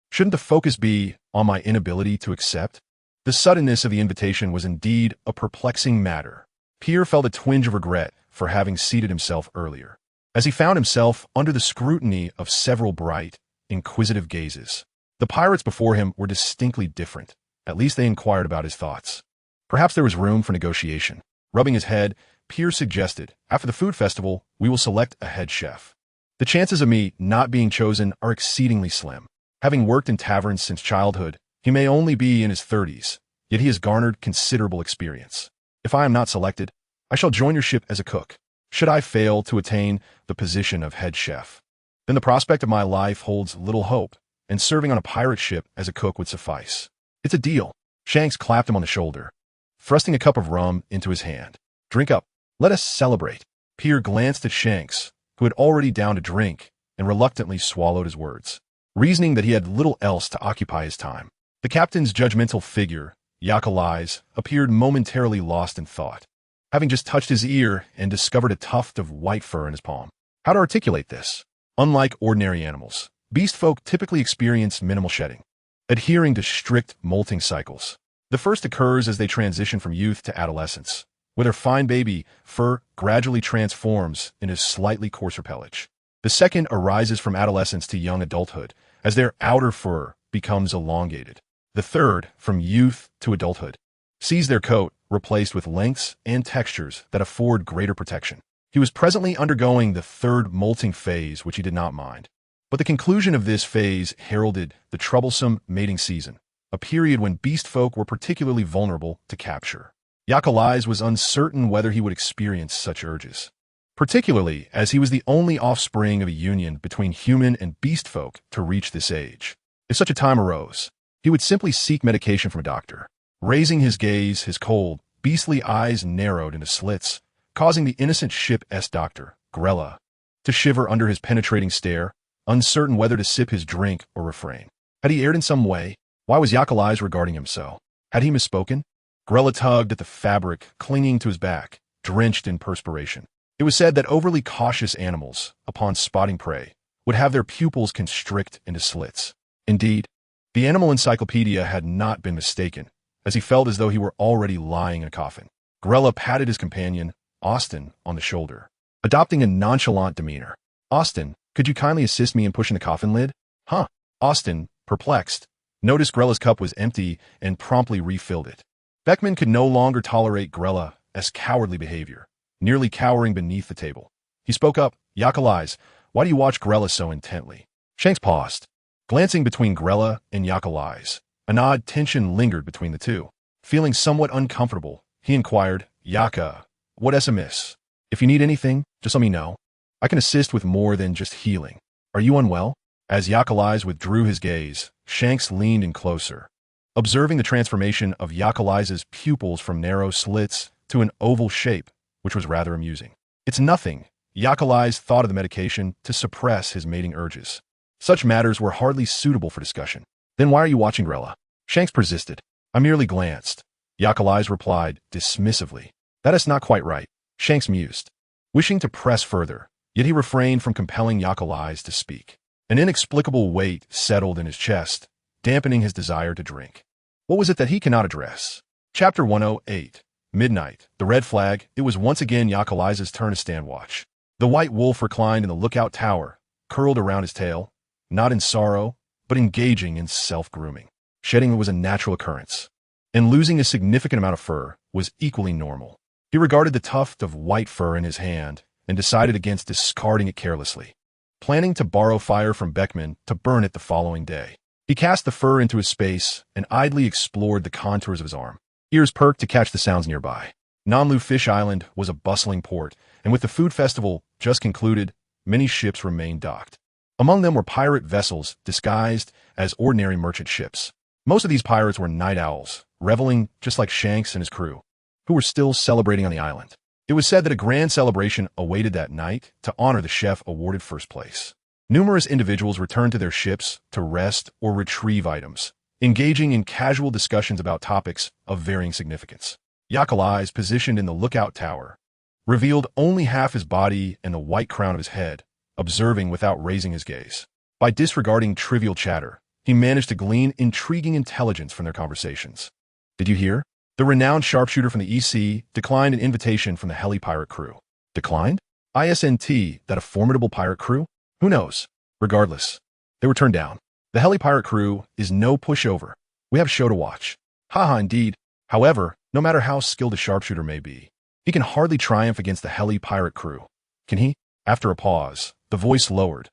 [SPEAKER 1] Shouldn't the focus be on my inability to accept? The suddenness of the invitation was indeed a perplexing matter. Pierre felt a twinge of regret for having seated himself earlier, as he found himself under the scrutiny of several bright, inquisitive gazes. The pirates before him were distinctly different. At least they inquired about his thoughts. Perhaps there was room for negotiation. Rubbing his head, Pierre suggested, "After the food festival, we will select a head chef. The chances of me not being chosen are exceedingly slim. Having worked in taverns since childhood, he may only be in his 30s, yet he has garnered considerable experience. If I am not selected, I shall join your ship as a cook. Should I fail to attain the position of head chef, then the prospect of my life holds little hope, and serving on a pirate ship as a cook would suffice. It's a deal." Shanks clapped him on the shoulder, thrusting a cup of rum into his hand. "Drink up. Let us celebrate." Pierre glanced at Shanks, who had already downed a drink, and reluctantly swallowed his words, reasoning that he had little else to occupy his time. The captain's judgmental figure, Yakalais, appeared momentarily lost in thought, having just touched his ear and discovered a tuft of white fur in his palm. How to articulate this? Unlike ordinary animals, beast folk typically experience minimal shedding, adhering to strict molting cycles. The first occurs as they transition from youth to adolescence, where their fine baby fur gradually transforms into slightly coarser pelage. The second arises from adolescence to young adulthood, as their outer fur becomes elongated. The third, from youth to adulthood, sees their coat replaced with lengths and textures that afford greater protection. He was presently undergoing the third molting phase, which he did not mind. But the conclusion of this phase heralded the troublesome mating season, a period when beast folk were particularly vulnerable to capture. Yakalais was uncertain whether he would experience such urges, particularly as he was the only offspring of a union between human and beast folk to reach this age. If such a time arose, he would simply seek medication from a doctor. Raising his gaze, his cold, beastly eyes narrowed into slits, causing the innocent ship's doctor, Grella, to shiver under his penetrating stare, uncertain whether to sip his drink or refrain. Had he erred in some way? Why was Yakalais regarding him so? Had he misspoken? Grella tugged at the fabric clinging to his back, drenched in perspiration. It was said that overly cautious animals, upon spotting prey, would have their pupils constrict into slits. Indeed, the animal encyclopedia had not been mistaken, as he felt as though he were already lying in a coffin. Grella patted his companion, Austin, on the shoulder, adopting a nonchalant demeanor. "Austin, could you kindly assist me in pushing the coffin lid?" "Huh?" Austin, perplexed, noticed Grella's cup was empty and promptly refilled it. Beckman could no longer tolerate Grella's cowardly behavior, nearly cowering beneath the table. He spoke up, "Yakalais, why do you watch Grella so intently?" Shanks paused, glancing between Grella and Yakalais. An odd tension lingered between the two. Feeling somewhat uncomfortable, he inquired, "Yaka, what's amiss? If you need anything, just let me know. I can assist with more than just healing. Are you unwell?" As Yakalais withdrew his gaze, Shanks leaned in closer, observing the transformation of Yakalais' pupils from narrow slits to an oval shape, which was rather amusing. "It's nothing." Yakalais thought of the medication to suppress his mating urges. Such matters were hardly suitable for discussion. "Then why are you watching Grella?" Shanks persisted. "I merely glanced." Yakalais replied dismissively. "That is not quite right." Shanks mused, wishing to press further, yet he refrained from compelling Yakalais to speak. An inexplicable weight settled in his chest, dampening his desire to drink. What was it that he cannot address? Chapter 108. Midnight. The red flag. It was once again Yakalais' turn to stand watch. The white wolf reclined in the lookout tower, curled around his tail, not in sorrow, but engaging in self-grooming. Shedding was a natural occurrence, and losing a significant amount of fur was equally normal. He regarded the tuft of white fur in his hand and decided against discarding it carelessly, planning to borrow fire from Beckman to burn it the following day. He cast the fur into his space and idly explored the contours of his arm. Ears perked to catch the sounds nearby. Nanlu Fish Island was a bustling port, and with the food festival just concluded, many ships remained docked. Among them were pirate vessels disguised as ordinary merchant ships. Most of these pirates were night owls, reveling just like Shanks and his crew, who were still celebrating on the island. It was said that a grand celebration awaited that night to honor the chef awarded first place. Numerous individuals returned to their ships to rest or retrieve items, engaging in casual discussions about topics of varying significance. Yakalais, positioned in the lookout tower, revealed only half his body and the white crown of his head, observing without raising his gaze. By disregarding trivial chatter, he managed to glean intriguing intelligence from their conversations. "Did you hear? The renowned sharpshooter from the EC declined an invitation from the heli pirate crew." "Declined? ISNT, that a formidable pirate crew? Who knows? Regardless, they were turned down. The heli pirate crew is no pushover. We have a show to watch." "Haha, indeed. However, no matter how skilled a sharpshooter may be, he can hardly triumph against the heli pirate crew. Can he?" After a pause, the voice lowered.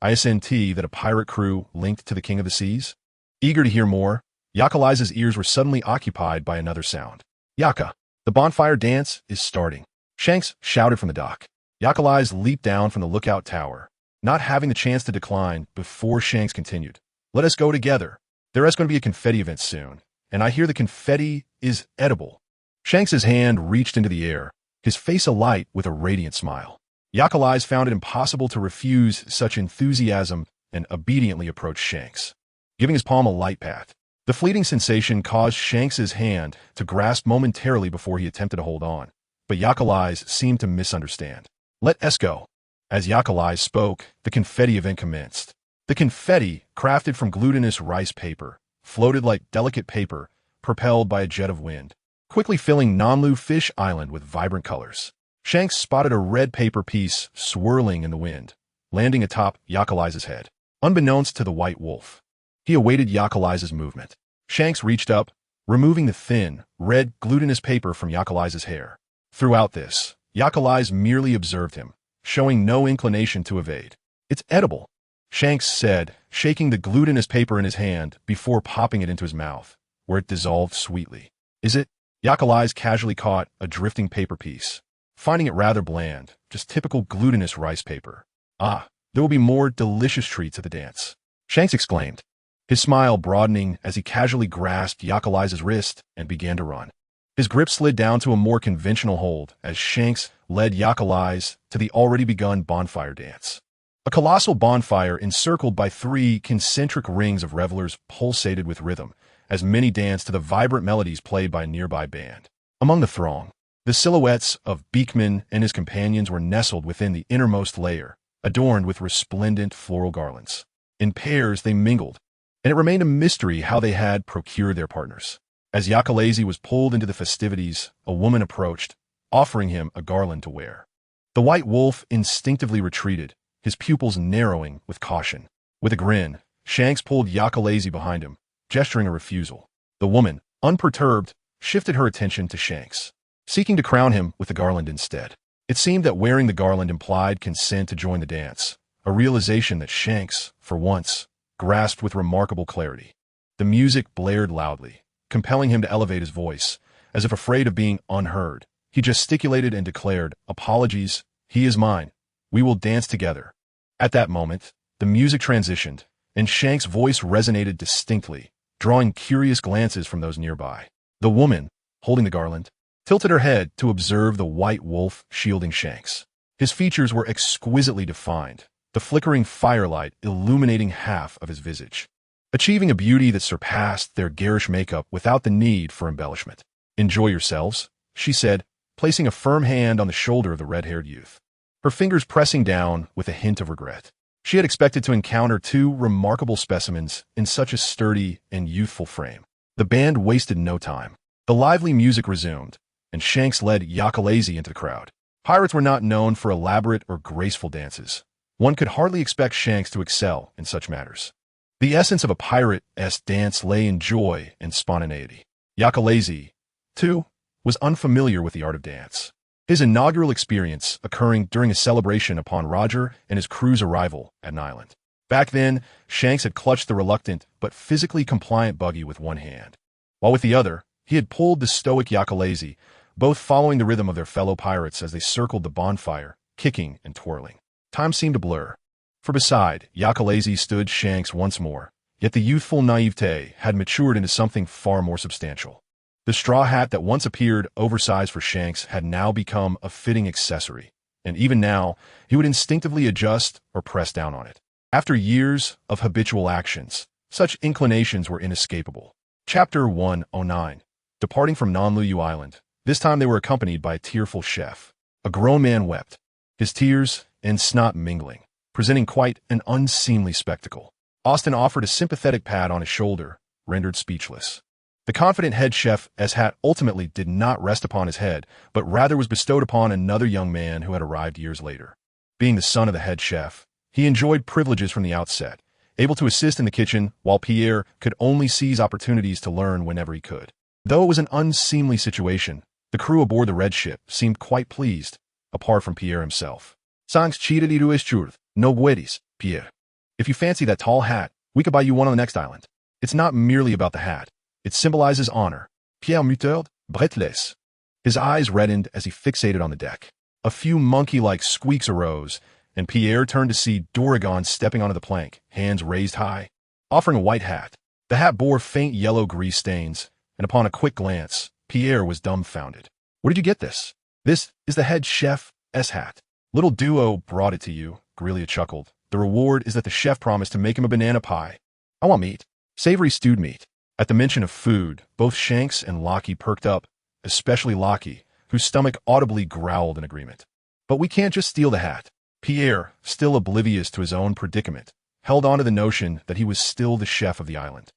[SPEAKER 1] "ISNT, that a pirate crew linked to the King of the Seas?" Eager to hear more, Yakalais' ears were suddenly occupied by another sound. "Yaka, the bonfire dance is starting," Shanks shouted from the dock. Yakalais leaped down from the lookout tower, not having the chance to decline before Shanks continued. "Let us go together. There is going to be a confetti event soon, and I hear the confetti is edible." Shanks's hand reached into the air, his face alight with a radiant smile. Yakalais found it impossible to refuse such enthusiasm and obediently approached Shanks, giving his palm a light pat. The fleeting sensation caused Shanks's hand to grasp momentarily before he attempted to hold on, but Yakalais seemed to misunderstand. Let us go. As Yakalais spoke, the confetti event commenced. The confetti, crafted from glutinous rice paper, floated like delicate paper, propelled by a jet of wind, quickly filling Nanlu Fish Island with vibrant colors. Shanks spotted a red paper piece swirling in the wind, landing atop Yakalais' head. Unbeknownst to the White Wolf, he awaited Yakalais' movement. Shanks reached up, removing the thin, red, glutinous paper from Yakalais' hair. Throughout this, Yakalais merely observed him, showing no inclination to evade. It's edible, Shanks said, shaking the glutinous paper in his hand before popping it into his mouth, where it dissolved sweetly. Is it? Yakalais casually caught a drifting paper piece, finding it rather bland, just typical glutinous rice paper. Ah, there will be more delicious treats at the dance, Shanks exclaimed, his smile broadening as he casually grasped Yakalais' wrist and began to run. His grip slid down to a more conventional hold as Shanks led Yakalais to the already begun bonfire dance. A colossal bonfire encircled by 3 concentric rings of revelers pulsated with rhythm as many danced to the vibrant melodies played by a nearby band. Among the throng, the silhouettes of Beekman and his companions were nestled within the innermost layer, adorned with resplendent floral garlands. In pairs they mingled, and it remained a mystery how they had procured their partners. As Yakalais was pulled into the festivities, a woman approached, offering him a garland to wear. The White Wolf instinctively retreated, his pupils narrowing with caution. With a grin, Shanks pulled Yakalais behind him, gesturing a refusal. The woman, unperturbed, shifted her attention to Shanks, seeking to crown him with the garland instead. It seemed that wearing the garland implied consent to join the dance, a realization that Shanks, for once, grasped with remarkable clarity. The music blared loudly, compelling him to elevate his voice, as if afraid of being unheard. He gesticulated and declared, "Apologies, he is mine. We will dance together." At that moment, the music transitioned, and Shanks' voice resonated distinctly, drawing curious glances from those nearby. The woman, holding the garland, tilted her head to observe the White Wolf shielding Shanks. His features were exquisitely defined, the flickering firelight illuminating half of his visage, achieving a beauty that surpassed their garish makeup without the need for embellishment. "Enjoy yourselves," she said, placing a firm hand on the shoulder of the red-haired youth, her fingers pressing down with a hint of regret. She had expected to encounter 2 remarkable specimens in such a sturdy and youthful frame. The band wasted no time. The lively music resumed, and Shanks led Yakalais into the crowd. Pirates were not known for elaborate or graceful dances. One could hardly expect Shanks to excel in such matters. The essence of a pirate-esque dance lay in joy and spontaneity. Yakalais, too, was unfamiliar with the art of dance, his inaugural experience occurring during a celebration upon Roger and his crew's arrival at an island. Back then, Shanks had clutched the reluctant but physically compliant buggy with one hand, while with the other, he had pulled the stoic Yakalais, both following the rhythm of their fellow pirates as they circled the bonfire, kicking and twirling. Time seemed to blur. For beside Yakalais stood Shanks once more, yet the youthful naivete had matured into something far more substantial. The straw hat that once appeared oversized for Shanks had now become a fitting accessory, and even now, he would instinctively adjust or press down on it. After years of habitual actions, such inclinations were inescapable. Chapter 109. Departing from Nanlu Island, this time they were accompanied by a tearful chef. A grown man wept, his tears and snot mingling, presenting quite an unseemly spectacle. Austin offered a sympathetic pat on his shoulder, rendered speechless. The confident head chef's hat ultimately did not rest upon his head, but rather was bestowed upon another young man who had arrived years later. Being the son of the head chef, he enjoyed privileges from the outset, able to assist in the kitchen, while Pierre could only seize opportunities to learn whenever he could. Though it was an unseemly situation, the crew aboard the Red Ship seemed quite pleased, apart from Pierre himself. "Sans cheated tu es churd, no buetis, Pierre. If you fancy that tall hat, we could buy you one on the next island. It's not merely about the hat. It symbolizes honor. Pierre muttered, breathless. His eyes reddened as he fixated on the deck. A few monkey-like squeaks arose, and Pierre turned to see Dorigon stepping onto the plank, hands raised high, offering a white hat. The hat bore faint yellow grease stains, and upon a quick glance, Pierre was dumbfounded. "Where did you get this?" "This is the head chef's hat," Little Duo brought it to you, Grelia chuckled. The reward is that the chef promised to make him a banana pie. I want meat. Savory stewed meat. At the mention of food, both Shanks and Lockie perked up, especially Lockie, whose stomach audibly growled in agreement. But we can't just steal the hat. Pierre, still oblivious to his own predicament, held on to the notion that he was still the chef of the island.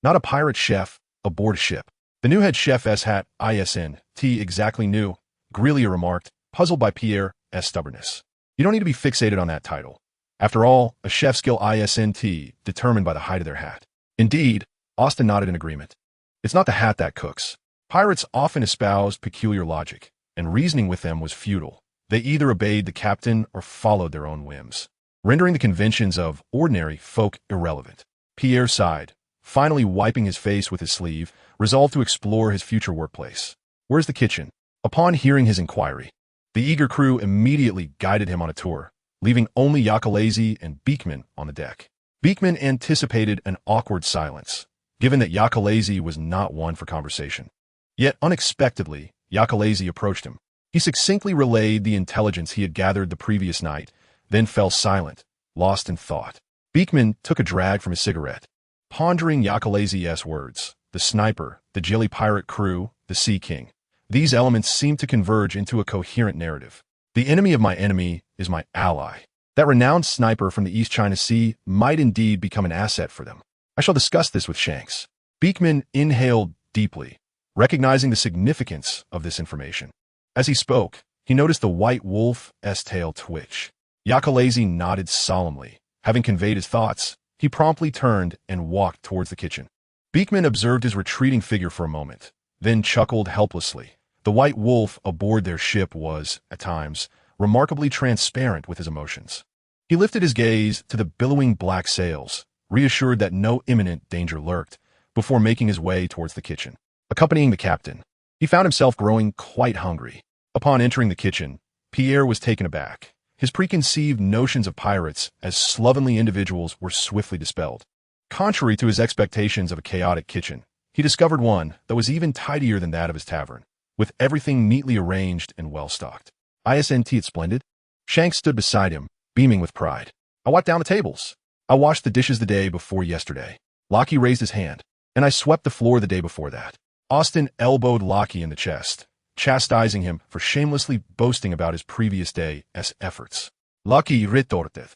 [SPEAKER 1] Not a pirate chef, aboard a ship. The new head chef's hat, ISNT, exactly knew, Grelia remarked, puzzled by Pierre's stubbornness. You don't need to be fixated on that title. After all, a chef skill ISNT determined by the height of their hat. Indeed, Austin nodded in agreement. It's not the hat that cooks. Pirates often espoused peculiar logic, and reasoning with them was futile. They either obeyed the captain or followed their own whims, rendering the conventions of ordinary folk irrelevant. Pierre sighed, finally wiping his face with his sleeve, resolved to explore his future workplace. Where's the kitchen? Upon hearing his inquiry, the eager crew immediately guided him on a tour, leaving only Yakalazy and Beekman on the deck. Beekman anticipated an awkward silence, given that Yakalazy was not one for conversation. Yet unexpectedly, Yakalazy approached him. He succinctly relayed the intelligence he had gathered the previous night, then fell silent, lost in thought. Beekman took a drag from his cigarette, pondering Yakalazy's words. The sniper, the jelly pirate crew, the Sea King. These elements seemed to converge into a coherent narrative. The enemy of my enemy is my ally. That renowned sniper from the East China Sea might indeed become an asset for them. I shall discuss this with Shanks. Beekman inhaled deeply, recognizing the significance of this information. As he spoke, he noticed the white wolf's tail twitch. Yakalazy nodded solemnly. Having conveyed his thoughts, he promptly turned and walked towards the kitchen. Beekman observed his retreating figure for a moment, then chuckled helplessly. The white wolf aboard their ship was, at times, remarkably transparent with his emotions. He lifted his gaze to the billowing black sails, reassured that no imminent danger lurked, before making his way towards the kitchen. Accompanying the captain, he found himself growing quite hungry. Upon entering the kitchen, Pierre was taken aback. His preconceived notions of pirates as slovenly individuals were swiftly dispelled. Contrary to his expectations of a chaotic kitchen, he discovered one that was even tidier than that of his tavern, with everything neatly arranged and well-stocked. ISNT, it's splendid. Shanks stood beside him, beaming with pride. I wiped down the tables. I washed the dishes the day before yesterday. Lockie raised his hand, and I swept the floor the day before that. Austin elbowed Lockie in the chest, chastising him for shamelessly boasting about his previous day's efforts. Lockie retorted,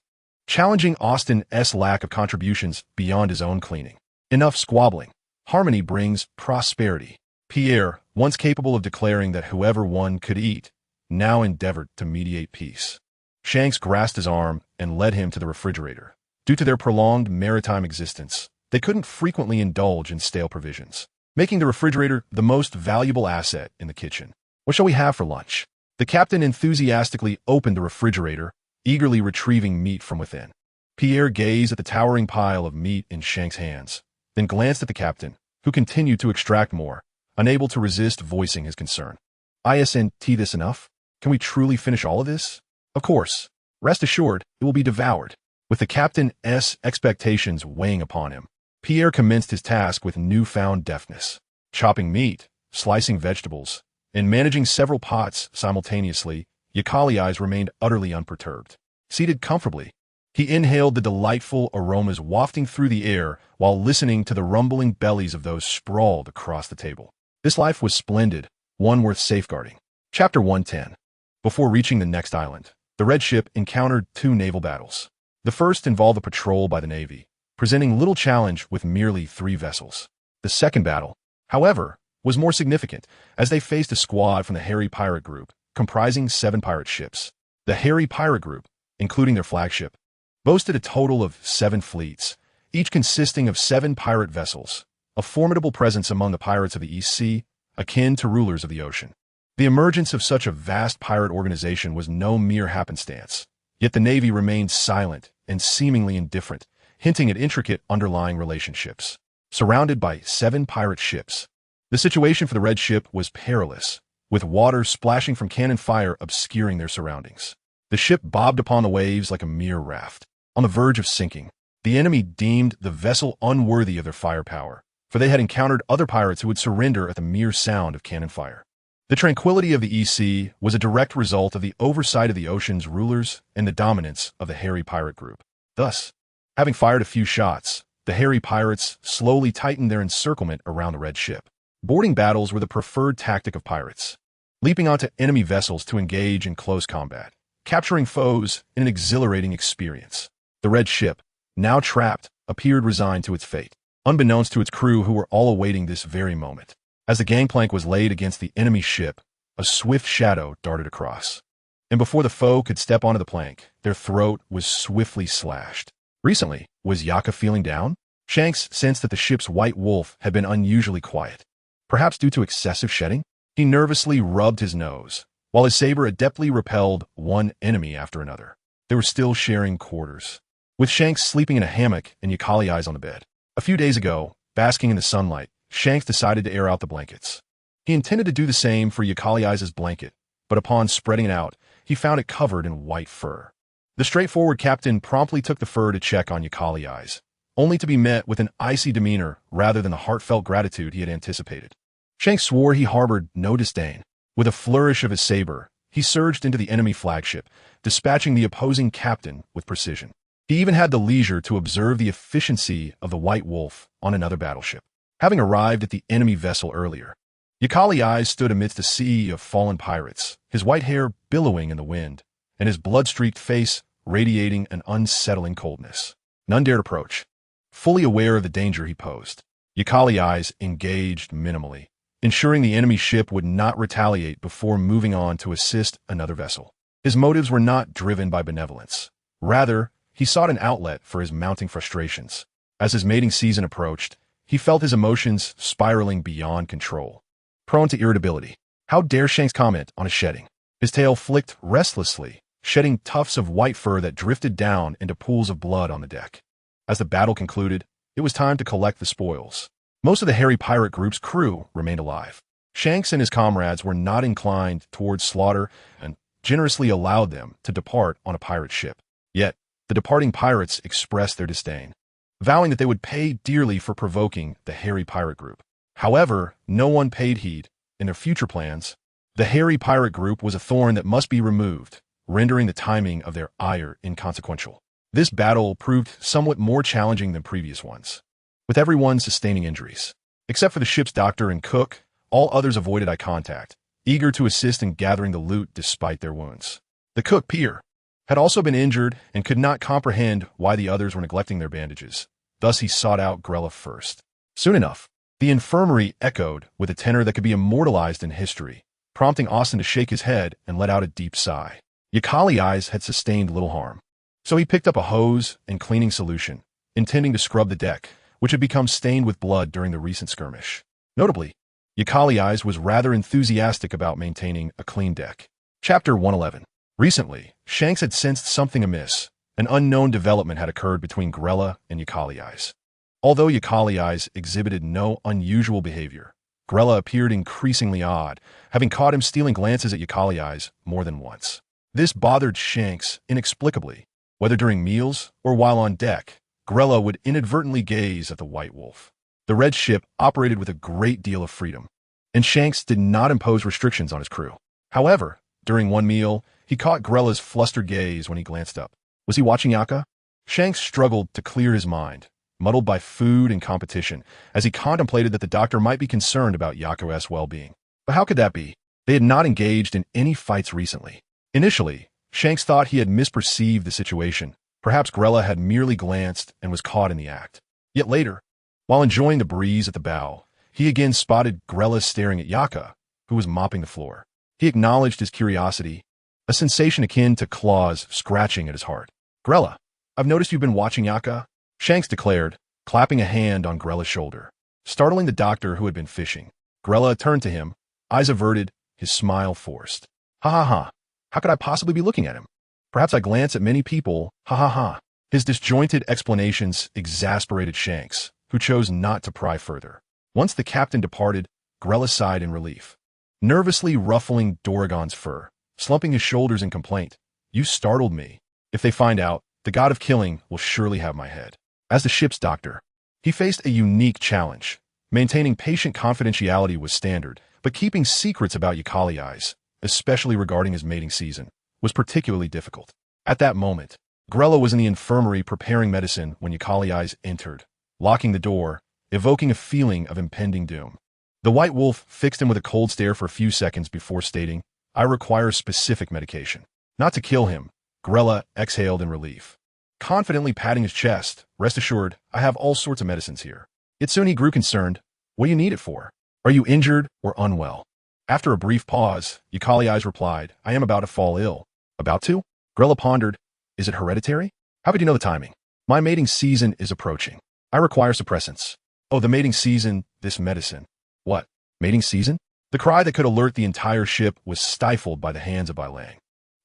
[SPEAKER 1] challenging Austin's lack of contributions beyond his own cleaning. Enough squabbling. Harmony brings prosperity. Pierre, once capable of declaring that whoever one could eat, now endeavored to mediate peace. Shanks grasped his arm and led him to the refrigerator. Due to their prolonged maritime existence, they couldn't frequently indulge in stale provisions, making the refrigerator the most valuable asset in the kitchen. What shall we have for lunch? The captain enthusiastically opened the refrigerator, eagerly retrieving meat from within. Pierre gazed at the towering pile of meat in Shanks' hands, then glanced at the captain, who continued to extract more, unable to resist voicing his concern. ISNT, this enough? Can we truly finish all of this? Of course. Rest assured, it will be devoured. With the captain's expectations weighing upon him, Pierre commenced his task with newfound deftness, chopping meat, slicing vegetables, and managing several pots simultaneously. Yakali's eyes remained utterly unperturbed. Seated comfortably, he inhaled the delightful aromas wafting through the air while listening to the rumbling bellies of those sprawled across the table. This life was splendid, one worth safeguarding. Chapter 110. Before reaching the next island, the Red Ship encountered two naval battles. The first involved a patrol by the Navy, presenting little challenge with merely 3 vessels. The second battle, however, was more significant, as they faced a squad from the Hairy Pirate Group, comprising 7 pirate ships. The Hairy Pirate Group, including their flagship, boasted a total of 7 fleets, each consisting of 7 pirate vessels, a formidable presence among the pirates of the East Sea, akin to rulers of the ocean. The emergence of such a vast pirate organization was no mere happenstance, yet the Navy remained silent and seemingly indifferent, hinting at intricate underlying relationships. Surrounded by 7 pirate ships, the situation for the Red Ship was perilous, with water splashing from cannon fire obscuring their surroundings. The ship bobbed upon the waves like a mere raft. On the verge of sinking, the enemy deemed the vessel unworthy of their firepower, for they had encountered other pirates who would surrender at the mere sound of cannon fire. The tranquility of the EC was a direct result of the oversight of the ocean's rulers and the dominance of the hairy pirate group. Thus, having fired a few shots, the hairy pirates slowly tightened their encirclement around the red ship. Boarding battles were the preferred tactic of pirates, leaping onto enemy vessels to engage in close combat, capturing foes in an exhilarating experience. The red ship, now trapped, appeared resigned to its fate, unbeknownst to its crew who were all awaiting this very moment. As the gangplank was laid against the enemy ship, a swift shadow darted across. And before the foe could step onto the plank, their throat was swiftly slashed. Recently, was Yaka feeling down? Shanks sensed that the ship's white wolf had been unusually quiet. Perhaps due to excessive shedding? He nervously rubbed his nose, while his saber adeptly repelled one enemy after another. They were still sharing quarters, with Shanks sleeping in a hammock and Yukali Eyes on the bed. A few days ago, basking in the sunlight, Shanks decided to air out the blankets. He intended to do the same for Yukali Eyes' blanket, but upon spreading it out, he found it covered in white fur. The straightforward captain promptly took the fur to check on Yukali Eyes, only to be met with an icy demeanor rather than the heartfelt gratitude he had anticipated. Shanks swore he harbored no disdain. With a flourish of his saber, he surged into the enemy flagship, dispatching the opposing captain with precision. He even had the leisure to observe the efficiency of the White Wolf on another battleship. Having arrived at the enemy vessel earlier, Yukali Eyes stood amidst a sea of fallen pirates, his white hair billowing in the wind, and his blood-streaked face radiating an unsettling coldness. None dared approach. Fully aware of the danger he posed, Yukali Eyes engaged minimally, ensuring the enemy ship would not retaliate before moving on to assist another vessel. His motives were not driven by benevolence. Rather, he sought an outlet for his mounting frustrations. As his mating season approached, he felt his emotions spiraling beyond control. Prone to irritability, how dare Shanks comment on his shedding? His tail flicked restlessly, shedding tufts of white fur that drifted down into pools of blood on the deck. As the battle concluded, it was time to collect the spoils. Most of the hairy pirate group's crew remained alive. Shanks and his comrades were not inclined towards slaughter and generously allowed them to depart on a pirate ship. Yet, the departing pirates expressed their disdain, vowing that they would pay dearly for provoking the hairy pirate group. However, no one paid heed. In their future plans, the hairy pirate group was a thorn that must be removed, rendering the timing of their ire inconsequential. This battle proved somewhat more challenging than previous ones, with everyone sustaining injuries. Except for the ship's doctor and cook, all others avoided eye contact, eager to assist in gathering the loot despite their wounds. The cook, Pierre, had also been injured and could not comprehend why the others were neglecting their bandages. Thus he sought out Grella first. Soon enough, the infirmary echoed with a tenor that could be immortalized in history, prompting Austin to shake his head and let out a deep sigh. Yukali Eyes had sustained little harm, so he picked up a hose and cleaning solution, intending to scrub the deck, which had become stained with blood during the recent skirmish. Notably, Yukali Eyes was rather enthusiastic about maintaining a clean deck. Chapter 111. Recently, Shanks had sensed something amiss. An unknown development had occurred between Grella and Yukali Eyes. Although Yukali Eyes exhibited no unusual behavior, Grella appeared increasingly odd, having caught him stealing glances at Yukali Eyes more than once. This bothered Shanks inexplicably. Whether during meals or while on deck, Grella would inadvertently gaze at the White Wolf. The red ship operated with a great deal of freedom, and Shanks did not impose restrictions on his crew. However, during one meal, he caught Grella's flustered gaze when he glanced up. Was he watching Yaka? Shanks struggled to clear his mind, muddled by food and competition, as he contemplated that the doctor might be concerned about Yako's well-being. But how could that be? They had not engaged in any fights recently. Initially, Shanks thought he had misperceived the situation. Perhaps Grella had merely glanced and was caught in the act. Yet later, while enjoying the breeze at the bow, he again spotted Grella staring at Yaka, who was mopping the floor. He acknowledged his curiosity, a sensation akin to claws scratching at his heart. Grella, I've noticed you've been watching Yaka, Shanks declared, clapping a hand on Grella's shoulder. Startling the doctor who had been fishing, Grella turned to him, eyes averted, his smile forced. Ha ha ha, how could I possibly be looking at him? Perhaps I glance at many people, ha ha ha. His disjointed explanations exasperated Shanks, who chose not to pry further. Once the captain departed, Grella sighed in relief, nervously ruffling Doragon's fur, slumping his shoulders in complaint. You startled me. If they find out, the god of killing will surely have my head. As the ship's doctor, he faced a unique challenge. Maintaining patient confidentiality was standard, But keeping secrets about Eucaly's, especially regarding his mating season, was particularly difficult. At that moment, Grella was in the infirmary preparing medicine when Eucaly's entered, locking the door, evoking a feeling of impending doom. The white wolf fixed him with a cold stare for a few seconds before stating, "I require specific medication." Not to kill him, Grella exhaled in relief. Confidently patting his chest, "Rest assured, I have all sorts of medicines here." Yet soon he grew concerned. "What do you need it for? Are you injured or unwell?" After a brief pause, Eucaly's replied, "I am about to fall ill." "About to?" Grella pondered. "Is it hereditary? How would you know the timing?" "My mating season is approaching. I require suppressants." "Oh, the mating season, this medicine." "What? Mating season?" The cry that could alert the entire ship was stifled by the hands of Bai Lang,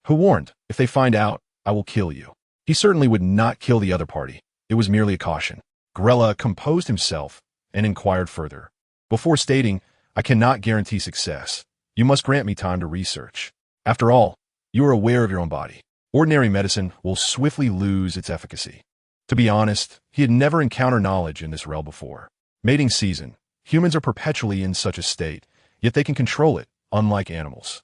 [SPEAKER 1] who warned, "If they find out, I will kill you." He certainly would not kill the other party. It was merely a caution. Grella composed himself and inquired further. Before stating, "I cannot guarantee success. You must grant me time to research. After all, you are aware of your own body. Ordinary medicine will swiftly lose its efficacy." To be honest, he had never encountered knowledge in this realm before. Mating season. Humans are perpetually in such a state, yet they can control it, unlike animals.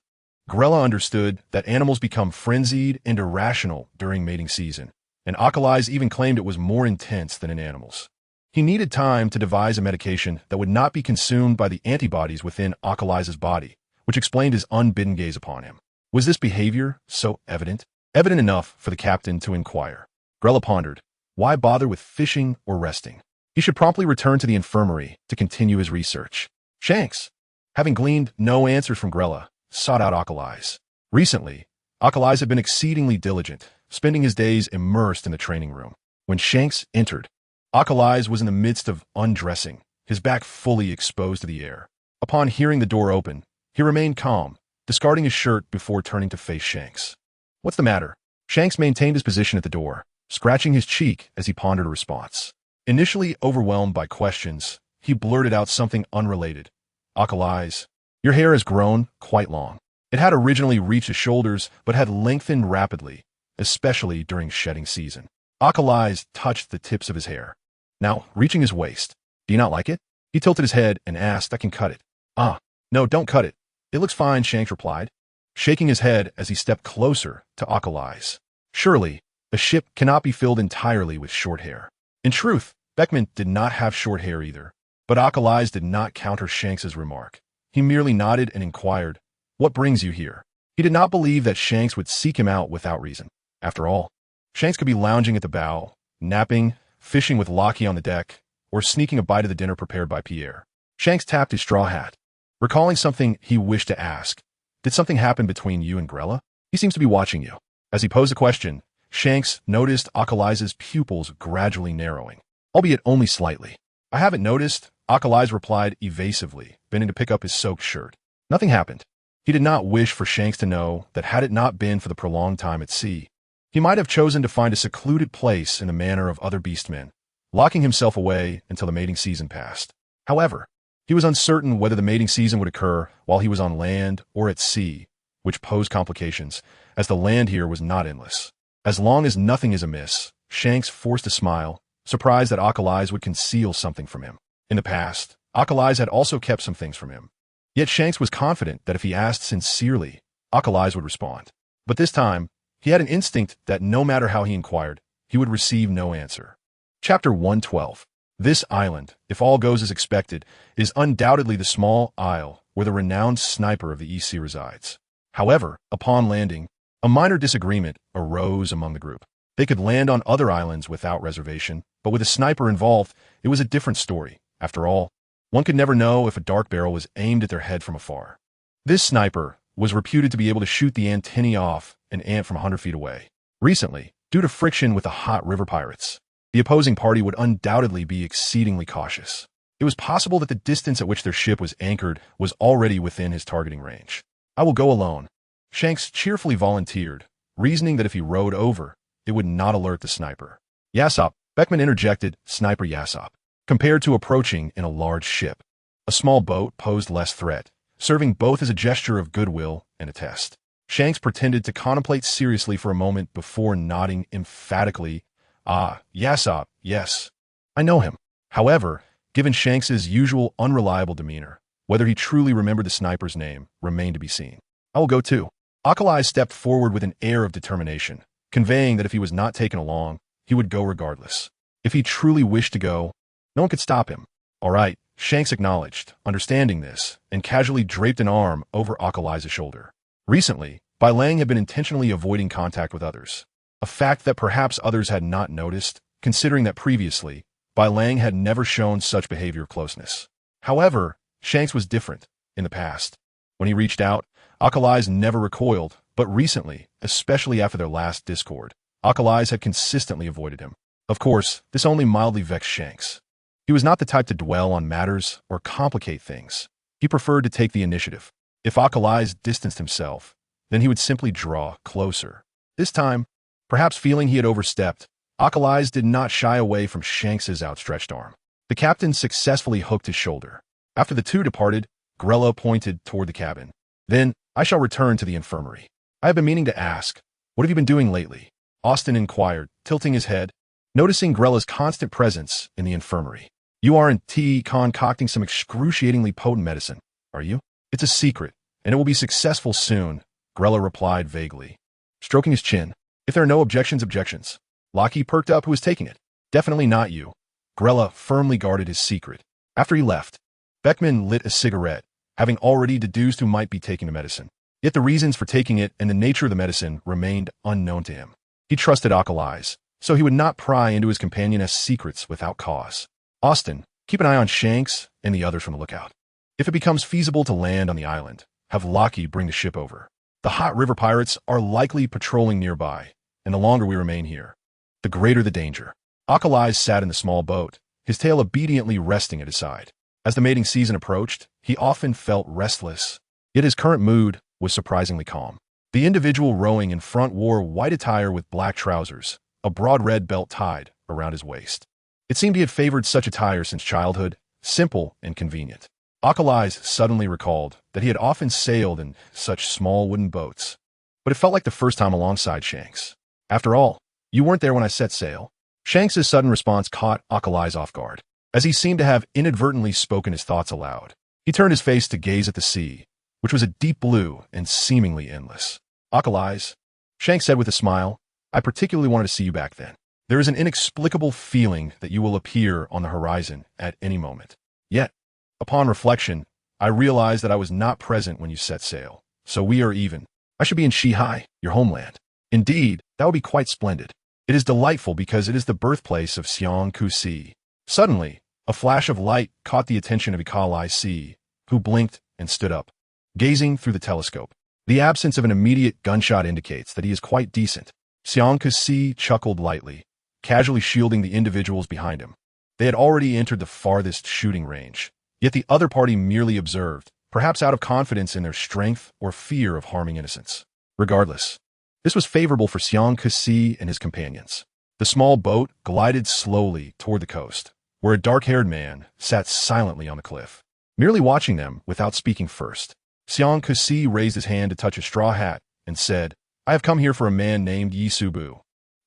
[SPEAKER 1] Grella understood that animals become frenzied and irrational during mating season, and Eucaly's even claimed it was more intense than in animals. He needed time to devise a medication that would not be consumed by the antibodies within Eucaly's body, which explained his unbidden gaze upon him. Was this behavior so evident? Evident enough for the captain to inquire. Grella pondered. Why bother with fishing or resting? He should promptly return to the infirmary to continue his research. Shanks, having gleaned no answers from Grella, sought out Eucaly's. Recently, Eucaly's had been exceedingly diligent, spending his days immersed in the training room. When Shanks entered, Eucaly's was in the midst of undressing, his back fully exposed to the air. Upon hearing the door open, he remained calm, discarding his shirt before turning to face Shanks. "What's the matter?" Shanks maintained his position at the door, scratching his cheek as he pondered a response. Initially overwhelmed by questions, he blurted out something unrelated. "Eucaly's, your hair has grown quite long." It had originally reached his shoulders, but had lengthened rapidly, especially during shedding season. Eucaly's touched the tips of his hair, now reaching his waist. "Do you not like it?" He tilted his head and asked, "I can cut it." "Ah, no, don't cut it. It looks fine," Shanks replied, shaking his head as he stepped closer to Eucaly's. Surely, a ship cannot be filled entirely with short hair. In truth, Beckman did not have short hair either, but Eucaly's did not counter Shanks's remark. He merely nodded and inquired, "What brings you here?" He did not believe that Shanks would seek him out without reason. After all, Shanks could be lounging at the bow, napping, fishing with Lockie on the deck, or sneaking a bite of the dinner prepared by Pierre. Shanks tapped his straw hat, recalling something he wished to ask. "Did something happen between you and Grella? He seems to be watching you." As he posed the question, Shanks noticed Eucaly's pupils gradually narrowing, albeit only slightly. "I haven't noticed," Eucaly's replied evasively, bending to pick up his soaked shirt. Nothing happened. He did not wish for Shanks to know that had it not been for the prolonged time at sea, he might have chosen to find a secluded place in the manner of other beastmen, locking himself away until the mating season passed. However, he was uncertain whether the mating season would occur while he was on land or at sea, which posed complications, as the land here was not endless. As long as nothing is amiss, Shanks forced a smile, surprised that Eucaly's would conceal something from him. In the past, Eucaly's had also kept some things from him. Yet Shanks was confident that if he asked sincerely, Eucaly's would respond. But this time, he had an instinct that no matter how he inquired, he would receive no answer. Chapter 112. This island, if all goes as expected, is undoubtedly the small isle where the renowned sniper of the East Sea resides. However, upon landing, a minor disagreement arose among the group. They could land on other islands without reservation, but with a sniper involved, it was a different story. After all, one could never know if a dark barrel was aimed at their head from afar. This sniper was reputed to be able to shoot the antennae off an ant from 100 feet away. Recently, due to friction with the hot river pirates, the opposing party would undoubtedly be exceedingly cautious. It was possible that the distance at which their ship was anchored was already within his targeting range. "I will go alone," Shanks cheerfully volunteered, reasoning that if he rowed over, it would not alert the sniper. "Yassop," Beckman interjected, "Sniper Yassop." Compared to approaching in a large ship, a small boat posed less threat, serving both as a gesture of goodwill and a test. Shanks pretended to contemplate seriously for a moment before nodding emphatically. "Ah, Yassop, yes. I know him." However, given Shanks's usual unreliable demeanor, Whether he truly remembered the sniper's name remained to be seen. I will go too. Akalai stepped forward with an air of determination, conveying that if he was not taken along, he would go regardless. If he truly wished to go, no one could stop him. All right, Shanks acknowledged, understanding this, and casually draped an arm over Akalai's shoulder. Recently, Bai Lang had been intentionally avoiding contact with others, a fact that perhaps others had not noticed, considering that previously, Bai Lang had never shown such behavior closeness. However, Shanks was different in the past. When he reached out, Akalai's never recoiled, but recently, especially after their last discord, Akalai's had consistently avoided him. Of course, this only mildly vexed Shanks. He was not the type to dwell on matters or complicate things. He preferred to take the initiative. If Akalai's distanced himself, then he would simply draw closer. This time, perhaps feeling he had overstepped, Akalai's did not shy away from Shanks's outstretched arm. The captain successfully hooked his shoulder. After the two departed, Grella pointed toward the cabin. Then, I shall return to the infirmary. I have been meaning to ask, what have you been doing lately? Austin inquired, tilting his head, noticing Grella's constant presence in the infirmary. You are indeed concocting some excruciatingly potent medicine, are you? It's a secret, and it will be successful soon, Grella replied vaguely, stroking his chin. If there are no objections. Lockie perked up. Who is taking it? Definitely not you. Grella firmly guarded his secret. After he left, Beckman lit a cigarette, having already deduced who might be taking the medicine. Yet the reasons for taking it and the nature of the medicine remained unknown to him. He trusted Akalai's, so he would not pry into his companion's secrets without cause. Austin, keep an eye on Shanks and the others from the lookout. If it becomes feasible to land on the island, have Lockie bring the ship over. The Hot River pirates are likely patrolling nearby, and the longer we remain here, the greater the danger. Akalai's sat in the small boat, his tail obediently resting at his side. As the mating season approached, he often felt restless, yet his current mood was surprisingly calm. The individual rowing in front wore white attire with black trousers, a broad red belt tied around his waist. It seemed he had favored such attire since childhood, simple and convenient. Akalai's suddenly recalled that he had often sailed in such small wooden boats, but it felt like the first time alongside Shanks. After all, you weren't there when I set sail. Shanks's sudden response caught Akalai's off guard, as he seemed to have inadvertently spoken his thoughts aloud. He turned his face to gaze at the sea, which was a deep blue and seemingly endless. Akalai's, Shanks said with a smile, I particularly wanted to see you back then. There is an inexplicable feeling that you will appear on the horizon at any moment. Yet, upon reflection, I realized that I was not present when you set sail, so we are even. I should be in Shihai, your homeland. Indeed, that would be quite splendid. It is delightful because it is the birthplace of Xiang Kusi. Suddenly, a flash of light caught the attention of Ikalai Si, who blinked and stood up, gazing through the telescope. The absence of an immediate gunshot indicates that he is quite decent. Xiang Kusi chuckled lightly, casually shielding the individuals behind him. They had already entered the farthest shooting range, yet the other party merely observed, perhaps out of confidence in their strength or fear of harming innocents. Regardless, this was favorable for Xiang Kusi and his companions. The small boat glided slowly toward the coast, where a dark-haired man sat silently on the cliff, merely watching them without speaking first. Xiang Kusi raised his hand to touch a straw hat and said, I have come here for a man named Yi Subu.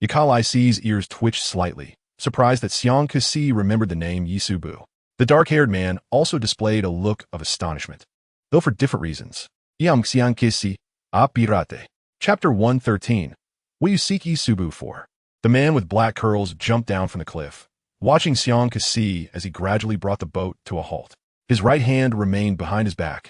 [SPEAKER 1] Yikalai Si's ears twitched slightly, surprised that Xiang Kusi remembered the name Yi Subu. The dark-haired man also displayed a look of astonishment, though for different reasons. Xiang Kusi, a pirate. Chapter 113. What you seek Yi Subu for? The man with black curls jumped down from the cliff, watching Xiang Kusi as he gradually brought the boat to a halt. His right hand remained behind his back,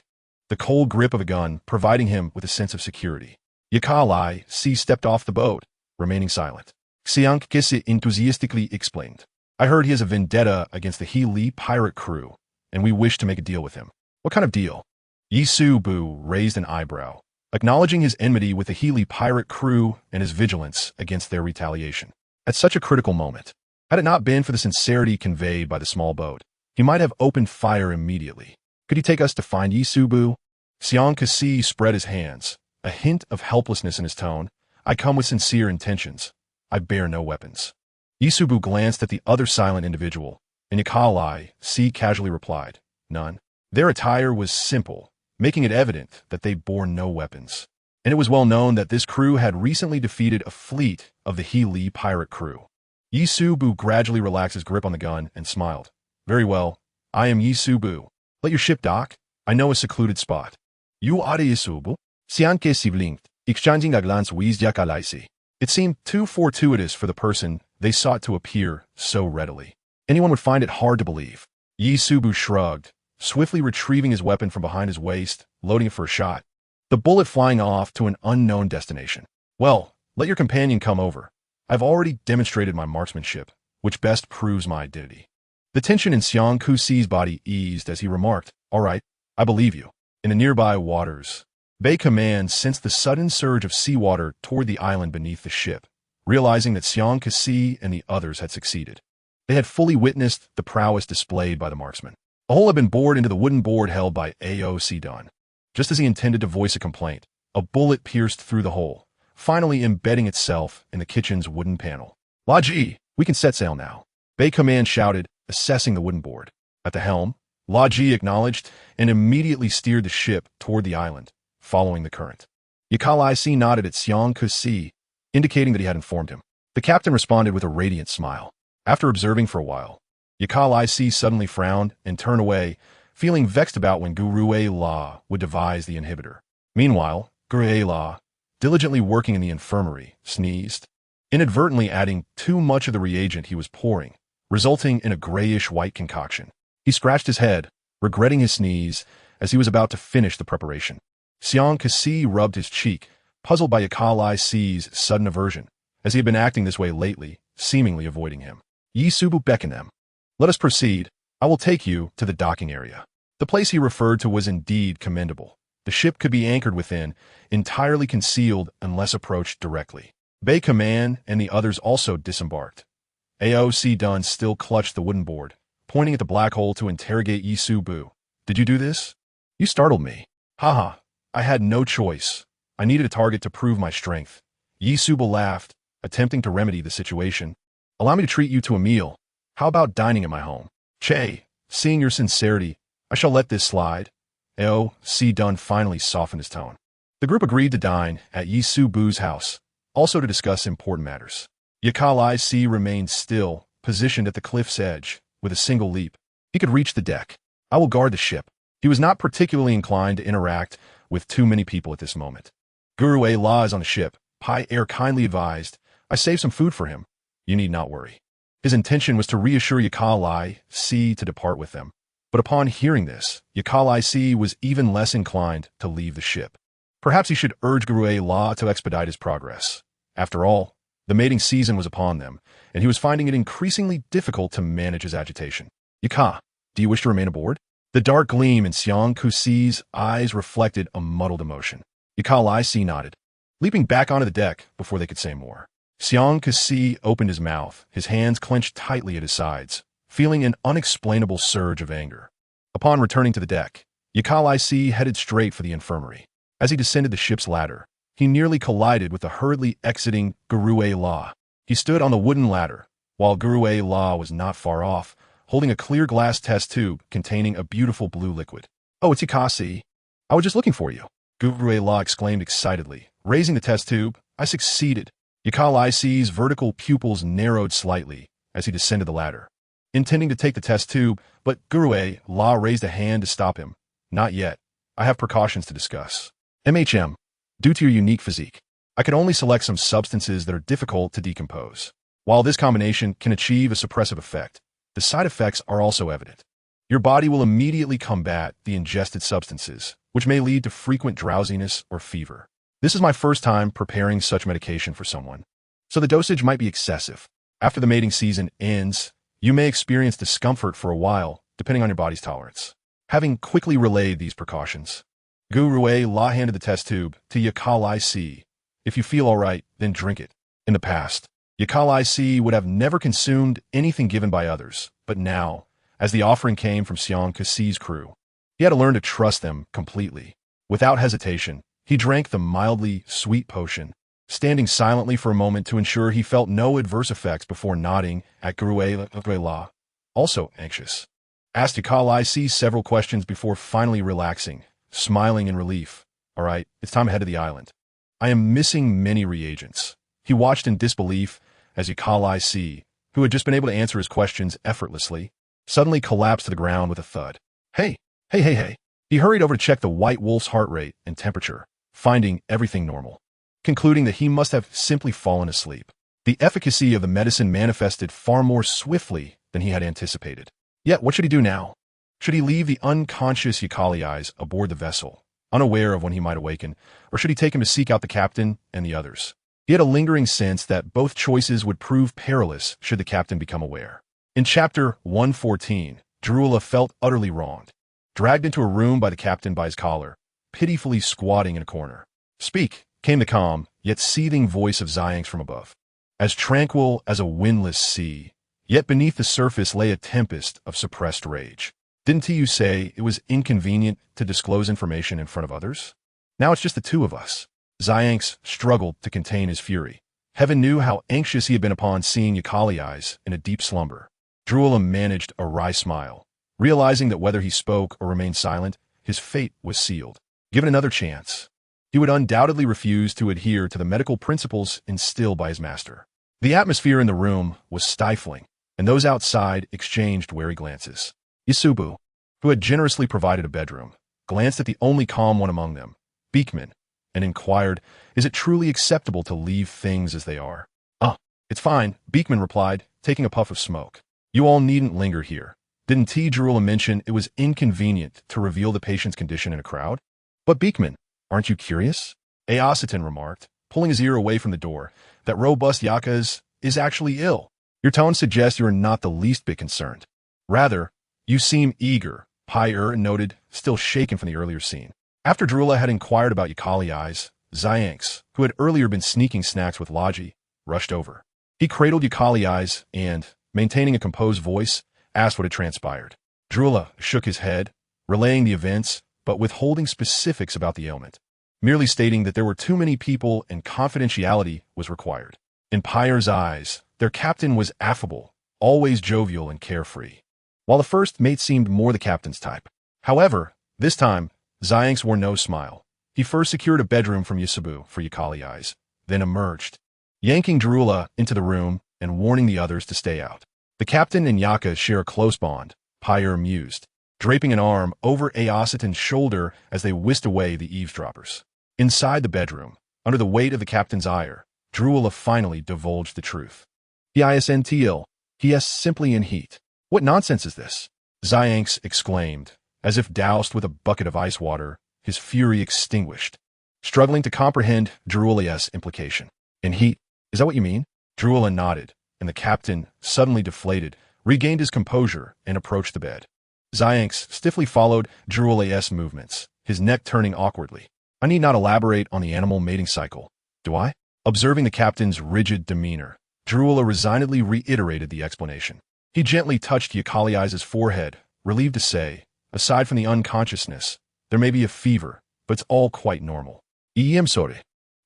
[SPEAKER 1] the cold grip of a gun providing him with a sense of security. Yikalai Si stepped off the boat, remaining silent. Xiang Kusi enthusiastically explained, I heard he has a vendetta against the He Li pirate crew, and we wish to make a deal with him. What kind of deal? Yi Subu raised an eyebrow, acknowledging his enmity with the He Li pirate crew and his vigilance against their retaliation. At such a critical moment, had it not been for the sincerity conveyed by the small boat, he might have opened fire immediately. Could you take us to find Yi Subu? Xiang Kusi spread his hands, a hint of helplessness in his tone. I come with sincere intentions. I bear no weapons. Yi Subu glanced at the other silent individual, and Yikalai Si casually replied, none. Their attire was simple, making it evident that they bore no weapons. And it was well known that this crew had recently defeated a fleet of the He Li pirate crew. Yi Subu gradually relaxed his grip on the gun and smiled. Very well, I am Yi Subu. Let your ship dock. I know a secluded spot. You are isubu? Sianke si blinked, exchanging a glance with Yakalaisi. It seemed too fortuitous for the person they sought to appear so readily. Anyone would find it hard to believe. Yisubu shrugged, swiftly retrieving his weapon from behind his waist, loading it for a shot. The bullet flying off to an unknown destination. Well, let your companion come over. I've already demonstrated my marksmanship, which best proves my identity. The tension in Xiang Kusi's body eased as he remarked, all right, I believe you. In the nearby waters, Bei Command sensed the sudden surge of seawater toward the island beneath the ship, realizing that Xiang Kusi and the others had succeeded. They had fully witnessed the prowess displayed by the marksman. A hole had been bored into the wooden board held by AOC Dunn. Just as he intended to voice a complaint, a bullet pierced through the hole, finally embedding itself in the kitchen's wooden panel. La Ji, we can set sail now. Bei Command shouted, assessing the wooden board. At the helm, La Ji acknowledged and immediately steered the ship toward the island, following the current. Yakalaisi nodded at Xiang Kusi, indicating that he had informed him. The captain responded with a radiant smile. After observing for a while, Yakalaisi suddenly frowned and turned away, feeling vexed about when Gurue La would devise the inhibitor. Meanwhile, Gurue La, diligently working in the infirmary, sneezed, inadvertently adding too much of the reagent he was pouring, resulting in a grayish-white concoction. He scratched his head, regretting his sneeze, as he was about to finish the preparation. Xiang Kusi rubbed his cheek, puzzled by Yakalaisi's sudden aversion, as he had been acting this way lately, seemingly avoiding him. Yisubu beckoned them. Let us proceed. I will take you to the docking area. The place he referred to was indeed commendable. The ship could be anchored within, entirely concealed unless approached directly. Bei Command and the others also disembarked. AOC Dunn still clutched the wooden board, pointing at the black hole to interrogate Yisubu. Did you do this? You startled me. Haha, I had no choice. I needed a target to prove my strength. Yisubu laughed, attempting to remedy the situation. Allow me to treat you to a meal. How about dining at my home? Che, seeing your sincerity, I shall let this slide. AOC Dunn finally softened his tone. The group agreed to dine at Yisubu's house, also to discuss important matters. Yakalaisi remained still, positioned at the cliff's edge. With a single leap, he could reach the deck. I will guard the ship. He was not particularly inclined to interact with too many people at this moment. Gurue La is on the ship. Pai Air kindly advised. I saved some food for him. You need not worry. His intention was to reassure Yakalaisi to depart with them. But upon hearing this, Yakalaisi was even less inclined to leave the ship. Perhaps he should urge Gurue La to expedite his progress. After all, the mating season was upon them, and he was finding it increasingly difficult to manage his agitation. Yaka, do you wish to remain aboard? The dark gleam in Xiang Kusi's eyes reflected a muddled emotion. Yakalaisi nodded, leaping back onto the deck before they could say more. Xiang Kusi opened his mouth, his hands clenched tightly at his sides, feeling an unexplainable surge of anger. Upon returning to the deck, Yakalaisi headed straight for the infirmary. As he descended the ship's ladder, he nearly collided with the hurriedly exiting Gurue La. He stood on the wooden ladder, while Gurue La was not far off, holding a clear glass test tube containing a beautiful blue liquid. Oh, it's Ikasi. I was just looking for you. Gurue La exclaimed excitedly, raising the test tube. I succeeded. Yakalaisi's vertical pupils narrowed slightly as he descended the ladder, intending to take the test tube, but Gurue La raised a hand to stop him. Not yet. I have precautions to discuss. MHM, due to your unique physique, I can only select some substances that are difficult to decompose. While this combination can achieve a suppressive effect, the side effects are also evident. Your body will immediately combat the ingested substances, which may lead to frequent drowsiness or fever. This is my first time preparing such medication for someone, so the dosage might be excessive. After the mating season ends, you may experience discomfort for a while, depending on your body's tolerance. Having quickly relayed these precautions, Gurue La handed the test tube to Yakalaisi. If you feel all right, then drink it. In the past, Yakalaisi would have never consumed anything given by others, but now, as the offering came from Xiang Kusi's crew, he had to learn to trust them completely. Without hesitation, he drank the mildly sweet potion, standing silently for a moment to ensure he felt no adverse effects before nodding at Gurue La, also anxious. Asked Yakalaisi several questions before finally relaxing, smiling in relief. All right, it's time to head to the island. I am missing many reagents. He watched in disbelief as Yakalaisi, who had just been able to answer his questions effortlessly, suddenly collapsed to the ground with a thud. Hey! He hurried over to check the white wolf's heart rate and temperature, finding everything normal, concluding that he must have simply fallen asleep. The efficacy of the medicine manifested far more swiftly than he had anticipated. Yet, what should he do now? Should he leave the unconscious Yakali aboard the vessel, unaware of when he might awaken, or should he take him to seek out the captain and the others? He had a lingering sense that both choices would prove perilous should the captain become aware. In Chapter 114, Drula felt utterly wronged, dragged into a room by the captain by his collar, pitifully squatting in a corner. "Speak," came the calm, yet seething voice of Xianx from above. As tranquil as a windless sea, yet beneath the surface lay a tempest of suppressed rage. "Didn't you say it was inconvenient to disclose information in front of others? Now it's just the two of us." Xianx struggled to contain his fury. Heaven knew how anxious he had been upon seeing Yakali in a deep slumber. Drula managed a wry smile, realizing that whether he spoke or remained silent, his fate was sealed. Given another chance, he would undoubtedly refuse to adhere to the medical principles instilled by his master. The atmosphere in the room was stifling, and those outside exchanged wary glances. Yasubu, who had generously provided a bedroom, glanced at the only calm one among them, Beekman, and inquired, "Is it truly acceptable to leave things as they are?" It's fine," Beekman replied, taking a puff of smoke. "You all needn't linger here. Didn't Drula mention it was inconvenient to reveal the patient's condition in a crowd?" "But Beekman, aren't you curious?" Aositan remarked, pulling his ear away from the door, "that robust Yaka is actually ill. Your tone suggests you are not the least bit concerned. Rather, you seem eager," Pyre noted, still shaken from the earlier scene. After Drula had inquired about Yakali, Xianx, who had earlier been sneaking snacks with Logi, rushed over. He cradled Yakali and, maintaining a composed voice, asked what had transpired. Drula shook his head, relaying the events, but withholding specifics about the ailment, merely stating that there were too many people and confidentiality was required. In Pyre's eyes, their captain was affable, always jovial and carefree, while the first mate seemed more the captain's type. However, this time, Xianx wore no smile. He first secured a bedroom from Yasubu for Yakali, then emerged, yanking Drula into the room and warning the others to stay out. The captain and Yaka share a close bond, Pyre mused, draping an arm over Aositan's shoulder as they whisked away the eavesdroppers. Inside the bedroom, under the weight of the captain's ire, Drula finally divulged the truth. "He isn't ill. He is simply in heat." "What nonsense is this?" Xianx exclaimed, as if doused with a bucket of ice water, his fury extinguished, struggling to comprehend Drula's implication. "In heat? Is that what you mean?" Drula nodded, and the captain, suddenly deflated, regained his composure and approached the bed. Xianx stiffly followed Drula's movements, his neck turning awkwardly. "I need not elaborate on the animal mating cycle, do I?" Observing the captain's rigid demeanor, Drula resignedly reiterated the explanation. He gently touched Yakali's forehead, relieved to say, "Aside from the unconsciousness, there may be a fever, but it's all quite normal." "I'm sorry.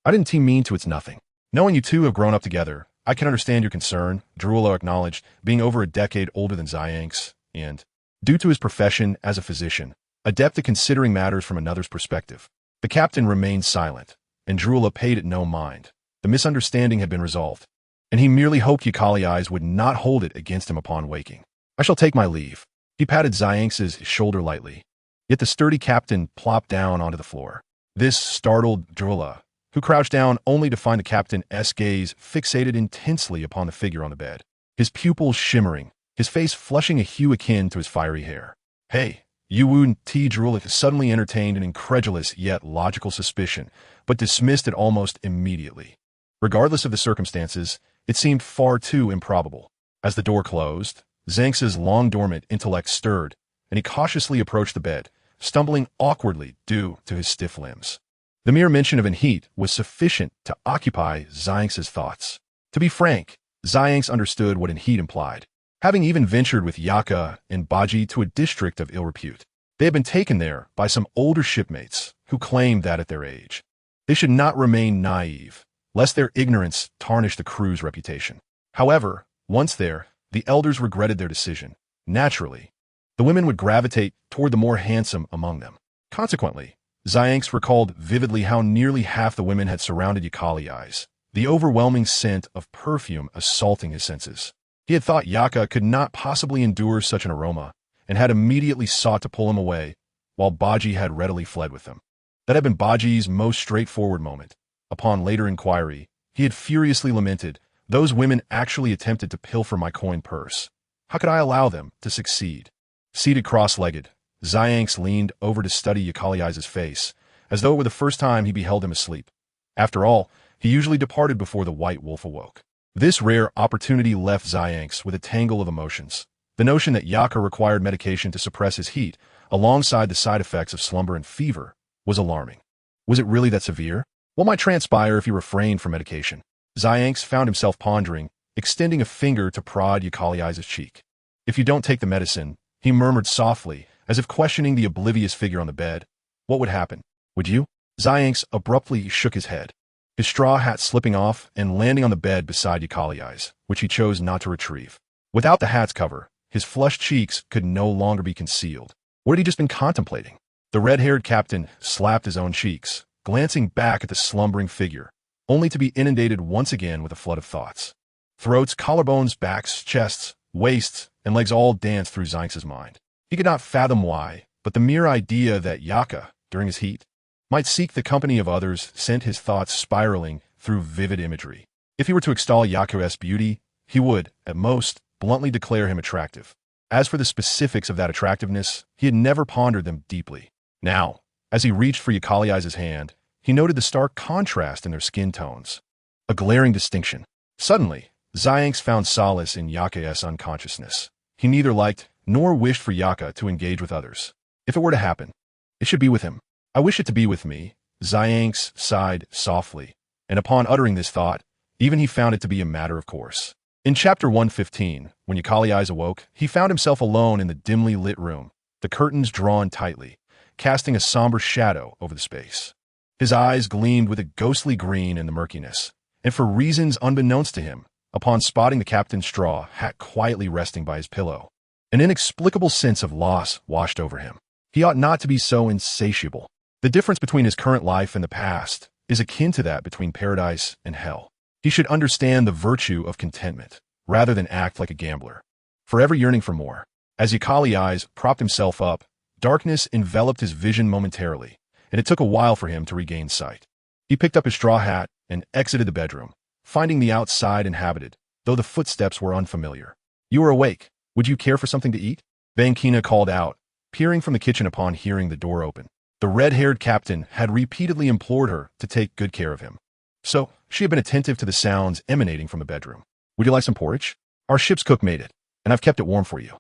[SPEAKER 1] I didn't mean to, it's nothing." "Knowing you two have grown up together, I can understand your concern," Drula acknowledged, being over a decade older than Xianx, and, due to his profession as a physician, adept at considering matters from another's perspective. The captain remained silent, and Drula paid it no mind. The misunderstanding had been resolved, and he merely hoped Yakali would not hold it against him upon waking. "I shall take my leave." He patted Xianx's shoulder lightly, yet the sturdy captain plopped down onto the floor. This startled Drula, who crouched down only to find the captain's gaze fixated intensely upon the figure on the bed, his pupils shimmering, his face flushing a hue akin to his fiery hair. "Hey, you wouldn't," Drula suddenly entertained an incredulous yet logical suspicion, but dismissed it almost immediately. Regardless of the circumstances, it seemed far too improbable. As the door closed, Xianx's long-dormant intellect stirred, and he cautiously approached the bed, stumbling awkwardly due to his stiff limbs. The mere mention of an heat was sufficient to occupy Xianx's thoughts. To be frank, Xianx understood what an heat implied, having even ventured with Yaka and Baji to a district of ill repute. They had been taken there by some older shipmates who claimed that at their age, they should not remain naive, lest their ignorance tarnish the crew's reputation. However, once there, the elders regretted their decision. Naturally, the women would gravitate toward the more handsome among them. Consequently, Xianx recalled vividly how nearly half the women had surrounded Yakali, the overwhelming scent of perfume assaulting his senses. He had thought Yaka could not possibly endure such an aroma, and had immediately sought to pull him away, while Baji had readily fled with them. That had been Baji's most straightforward moment. Upon later inquiry, he had furiously lamented, "Those women actually attempted to pilfer my coin purse. How could I allow them to succeed?" Seated cross-legged, Xianx leaned over to study Yakalyai's face, as though it were the first time he beheld him asleep. After all, he usually departed before the white wolf awoke. This rare opportunity left Xianx with a tangle of emotions. The notion that Yaka required medication to suppress his heat, alongside the side effects of slumber and fever, was alarming. Was it really that severe? What might transpire if he refrained from medication? Xianx found himself pondering, extending a finger to prod Yakalyai's cheek. "If you don't take the medicine," he murmured softly, as if questioning the oblivious figure on the bed, "what would happen? Would you?" Xianx abruptly shook his head, his straw hat slipping off and landing on the bed beside Yakalyai's, which he chose not to retrieve. Without the hat's cover, his flushed cheeks could no longer be concealed. What had he just been contemplating? The red-haired captain slapped his own cheeks, glancing back at the slumbering figure, only to be inundated once again with a flood of thoughts. Throats, collarbones, backs, chests, waists, and legs all danced through Xianx's mind. He could not fathom why, but the mere idea that Yaka, during his heat, might seek the company of others sent his thoughts spiraling through vivid imagery. If he were to extol Yaku's beauty, he would, at most, bluntly declare him attractive. As for the specifics of that attractiveness, he had never pondered them deeply. Now, as he reached for Yakalyai's hand, he noted the stark contrast in their skin tones. A glaring distinction. Suddenly, Xianx found solace in Yaku's unconsciousness. He neither liked nor wished for Yaka to engage with others. If it were to happen, it should be with him. "I wish it to be with me," Xianx sighed softly, and upon uttering this thought, even he found it to be a matter of course. In chapter 115, when Yakalyai awoke, he found himself alone in the dimly lit room, the curtains drawn tightly, casting a somber shadow over the space. His eyes gleamed with a ghostly green in the murkiness, and for reasons unbeknownst to him, upon spotting the captain's straw hat quietly resting by his pillow, an inexplicable sense of loss washed over him. He ought not to be so insatiable. The difference between his current life and the past is akin to that between paradise and hell. He should understand the virtue of contentment, rather than act like a gambler, forever yearning for more. As Yakalyai propped himself up, darkness enveloped his vision momentarily, and it took a while for him to regain sight. He picked up his straw hat and exited the bedroom, finding the outside inhabited, though the footsteps were unfamiliar. "You are awake. Would you care for something to eat?" Bankina called out, peering from the kitchen upon hearing the door open. The red-haired captain had repeatedly implored her to take good care of him, so she had been attentive to the sounds emanating from the bedroom. "Would you like some porridge? Our ship's cook made it, and I've kept it warm for you."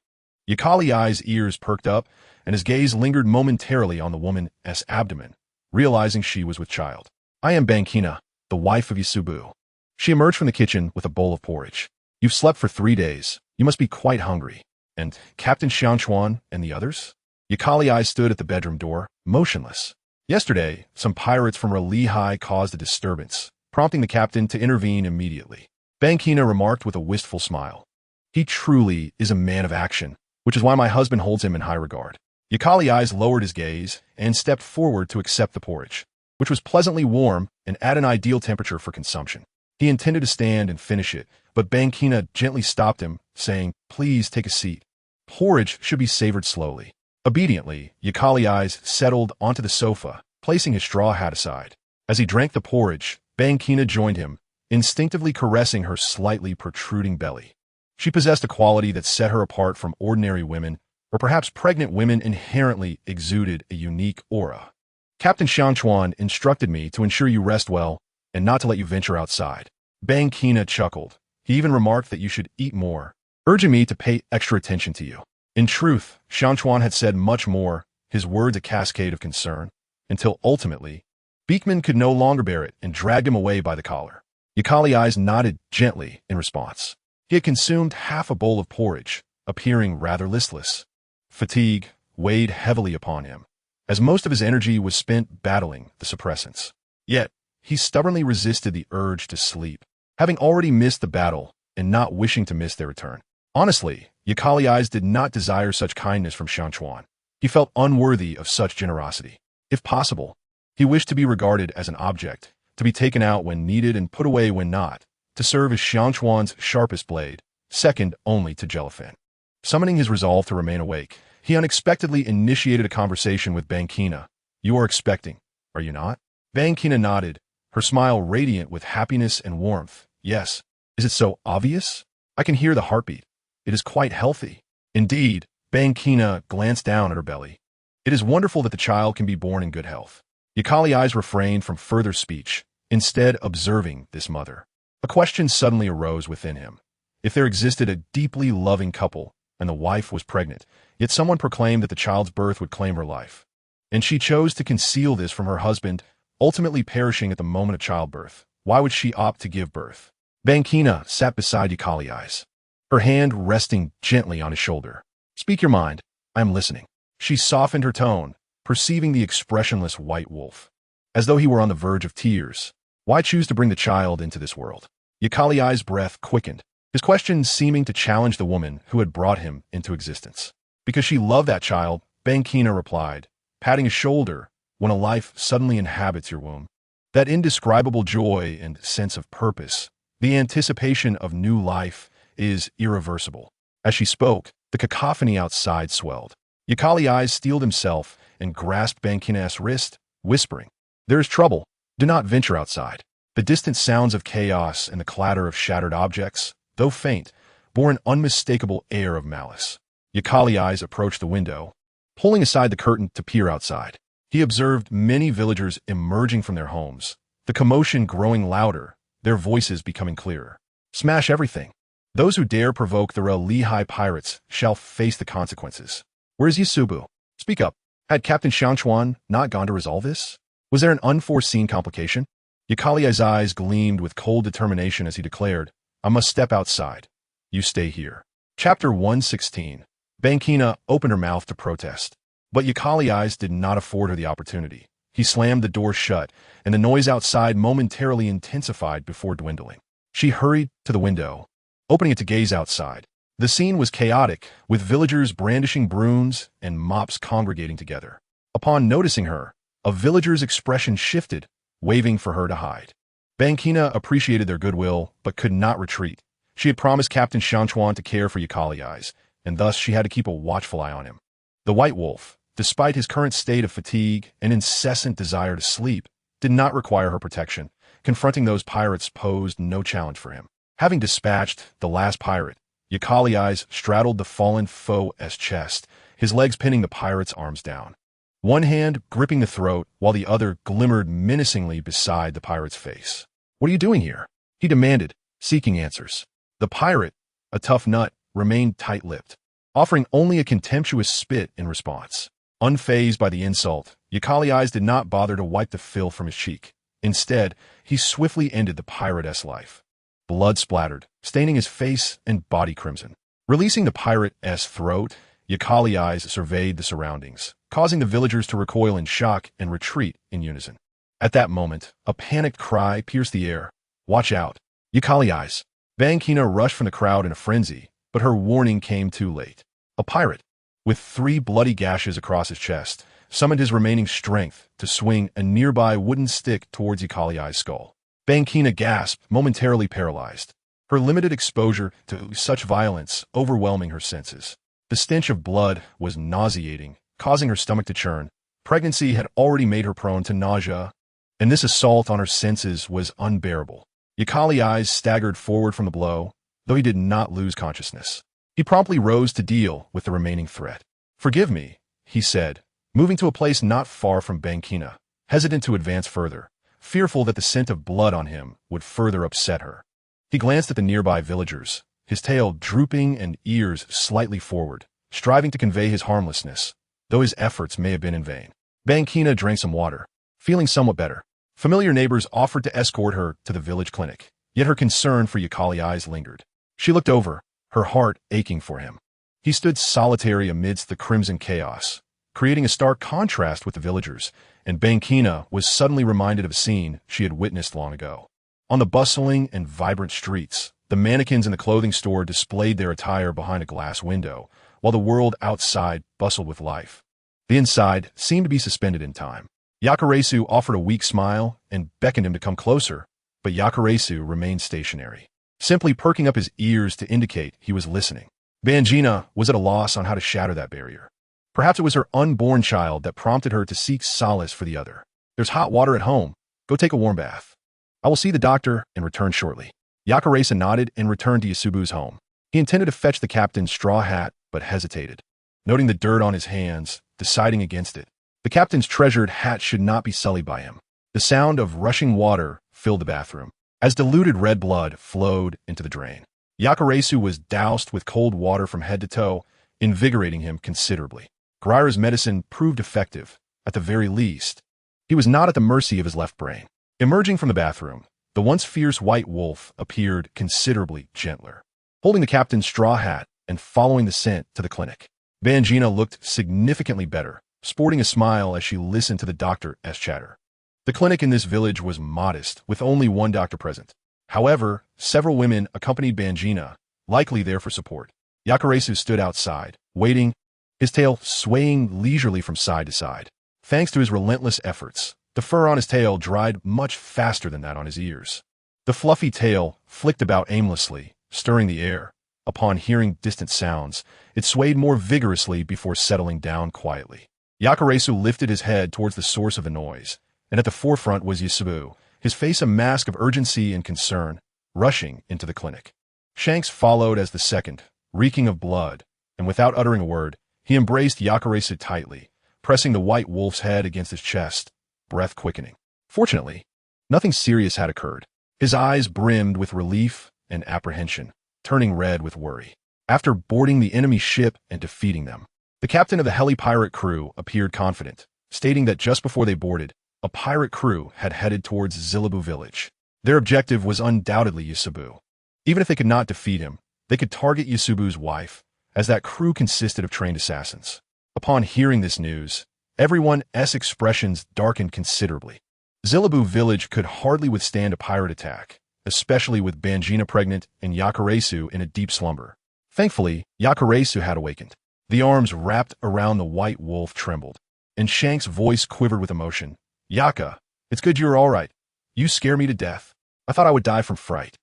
[SPEAKER 1] Yakalyai's ears perked up, and his gaze lingered momentarily on the woman's abdomen, realizing she was with child. "I am Bankina, the wife of Yasubu." She emerged from the kitchen with a bowl of porridge. "You've slept for 3 days. You must be quite hungry. And Captain Xiangchuan and the others?" Yakalyai stood at the bedroom door, motionless. Yesterday, some pirates from Lehigh caused a disturbance, prompting the captain to intervene immediately. Bankina remarked with a wistful smile. "He truly is a man of action, which is why my husband holds him in high regard." Yakalyai lowered his gaze and stepped forward to accept the porridge, which was pleasantly warm and at an ideal temperature for consumption. He intended to stand and finish it, but Bankina gently stopped him, saying, "Please take a seat. Porridge should be savored slowly." Obediently, Yakalyai settled onto the sofa, placing his straw hat aside. As he drank the porridge, Bankina joined him, instinctively caressing her slightly protruding belly. She possessed a quality that set her apart from ordinary women, or perhaps pregnant women inherently exuded a unique aura. "Captain Xiangchuan instructed me to ensure you rest well and not to let you venture outside." Bankina chuckled. He even remarked that you should eat more, urging me to pay extra attention to you. In truth, Xiangchuan had said much more, his words a cascade of concern, until ultimately, Beekman could no longer bear it and dragged him away by the collar. Yakalyai nodded gently in response. He had consumed half a bowl of porridge, appearing rather listless. Fatigue weighed heavily upon him, as most of his energy was spent battling the suppressants. Yet, he stubbornly resisted the urge to sleep, having already missed the battle and not wishing to miss their return. Honestly, Yakalyai did not desire such kindness from Xiangchuan. He felt unworthy of such generosity. If possible, he wished to be regarded as an object, to be taken out when needed and put away when not, to serve as Xiangchuan's sharpest blade, second only to Jellyfin. Summoning his resolve to remain awake, he unexpectedly initiated a conversation with Bankina. "You are expecting, are you not?" Bankina nodded, her smile radiant with happiness and warmth. "Yes. Is it so obvious? I can hear the heartbeat. It is quite healthy." Indeed, Bankina glanced down at her belly. It is wonderful that the child can be born in good health. Yakali's eyes refrained from further speech, instead observing this mother. A question suddenly arose within him. If there existed a deeply loving couple, and the wife was pregnant, yet someone proclaimed that the child's birth would claim her life, and she chose to conceal this from her husband, ultimately perishing at the moment of childbirth, why would she opt to give birth? Bankina sat beside Yakali's, her hand resting gently on his shoulder. "Speak your mind. I am listening." She softened her tone, perceiving the expressionless white wolf, as though he were on the verge of tears. Why choose to bring the child into this world? Yakali's breath quickened, his question seeming to challenge the woman who had brought him into existence. "Because she loved that child," Bankina replied, patting his shoulder, "when a life suddenly inhabits your womb. That indescribable joy and sense of purpose, the anticipation of new life, is irreversible." As she spoke, the cacophony outside swelled. Yakali's steeled himself and grasped Bankina's wrist, whispering, "There is trouble. Do not venture outside." The distant sounds of chaos and the clatter of shattered objects, though faint, bore an unmistakable air of malice. Yakali's approached the window, pulling aside the curtain to peer outside. He observed many villagers emerging from their homes, the commotion growing louder, their voices becoming clearer. "Smash everything. Those who dare provoke the Lehigh pirates shall face the consequences." "Where is Yasubu? Speak up. Had Captain Shanchuan not gone to resolve this? Was there an unforeseen complication?" Yakali's eyes gleamed with cold determination as he declared, "I must step outside. You stay here." Chapter 116. Bankina opened her mouth to protest, but Yakali's did not afford her the opportunity. He slammed the door shut, and the noise outside momentarily intensified before dwindling. She hurried to the window, opening it to gaze outside. The scene was chaotic, with villagers brandishing brooms and mops congregating together. Upon noticing her, a villager's expression shifted, waving for her to hide. Bankina appreciated their goodwill, but could not retreat. She had promised Captain Shanchuan to care for Yakali's, and thus she had to keep a watchful eye on him. The White Wolf, despite his current state of fatigue and incessant desire to sleep, did not require her protection. Confronting those pirates posed no challenge for him. Having dispatched the last pirate, Yakali's straddled the fallen foe's chest, his legs pinning the pirate's arms down. One hand gripping the throat, while the other glimmered menacingly beside the pirate's face. "What are you doing here?" he demanded, seeking answers. The pirate, a tough nut, remained tight-lipped, offering only a contemptuous spit in response. Unfazed by the insult, Yakali's did not bother to wipe the filth from his cheek. Instead, he swiftly ended the pirate's life. Blood splattered, staining his face and body crimson. Releasing the pirate's throat, Yakali's surveyed the surroundings, causing the villagers to recoil in shock and retreat in unison. At that moment, a panicked cry pierced the air. "Watch out! Yakali's!" Bankina rushed from the crowd in a frenzy, but her warning came too late. A pirate, with 3 bloody gashes across his chest, summoned his remaining strength to swing a nearby wooden stick towards Yakali's skull. Bankina gasped, momentarily paralyzed, her limited exposure to such violence overwhelming her senses. The stench of blood was nauseating, causing her stomach to churn. Pregnancy had already made her prone to nausea, and this assault on her senses was unbearable. Yakali's staggered forward from the blow, though he did not lose consciousness. He promptly rose to deal with the remaining threat. "Forgive me," he said, moving to a place not far from Bankina, hesitant to advance further, fearful that the scent of blood on him would further upset her. He glanced at the nearby villagers, his tail drooping and ears slightly forward, striving to convey his harmlessness, though his efforts may have been in vain. Bankina drank some water, feeling somewhat better. Familiar neighbors offered to escort her to the village clinic, yet her concern for Yakali's lingered. She looked over, her heart aching for him. He stood solitary amidst the crimson chaos, creating a stark contrast with the villagers, and Bankina was suddenly reminded of a scene she had witnessed long ago. On the bustling and vibrant streets, the mannequins in the clothing store displayed their attire behind a glass window, while the world outside bustled with life. The inside seemed to be suspended in time. Yakuresu offered a weak smile and beckoned him to come closer, but Yakuresu remained stationary, simply perking up his ears to indicate he was listening. Bankina was at a loss on how to shatter that barrier. Perhaps it was her unborn child that prompted her to seek solace for the other. There's hot water at home. Go take a warm bath. I will see the doctor and return shortly. Yakaresa nodded and returned to Yasubu's home. He intended to fetch the captain's straw hat, but hesitated. Noting the dirt on his hands, deciding against it. The captain's treasured hat should not be sullied by him. The sound of rushing water filled the bathroom, as diluted red blood flowed into the drain. Yakaresu was doused with cold water from head to toe, invigorating him considerably. Guira's medicine proved effective, at the very least. He was not at the mercy of his left brain. Emerging from the bathroom, the once fierce white wolf appeared considerably gentler, holding the captain's straw hat and following the scent to the clinic. Bangina looked significantly better, sporting a smile as she listened to the doctor's chatter. The clinic in this village was modest, with only one doctor present. However, several women accompanied Bangina, likely there for support. Yakaresu stood outside, waiting, his tail swaying leisurely from side to side. Thanks to his relentless efforts, the fur on his tail dried much faster than that on his ears. The fluffy tail flicked about aimlessly, stirring the air. Upon hearing distant sounds, it swayed more vigorously before settling down quietly. Yakaresu lifted his head towards the source of the noise, and at the forefront was Yasubu, his face a mask of urgency and concern, rushing into the clinic. Shanks followed as the second, reeking of blood, and without uttering a word, he embraced Yakaresu tightly, pressing the white wolf's head against his chest, breath quickening. Fortunately, nothing serious had occurred. His eyes brimmed with relief and apprehension, turning red with worry. After boarding the enemy ship and defeating them, the captain of the heli pirate crew appeared confident, stating that just before they boarded, a pirate crew had headed towards Zilabu village. Their objective was undoubtedly Yasubu. Even if they could not defeat him, they could target Yasubu's wife, as that crew consisted of trained assassins. Upon hearing this news, everyone's expressions darkened considerably. Zilabu village could hardly withstand a pirate attack, especially with Bangina pregnant and Yakaresu in a deep slumber. Thankfully, Yakaresu had awakened. The arms wrapped around the white wolf trembled, and Shank's voice quivered with emotion. Yaka, it's good you're all right. You scare me to death. I thought I would die from fright.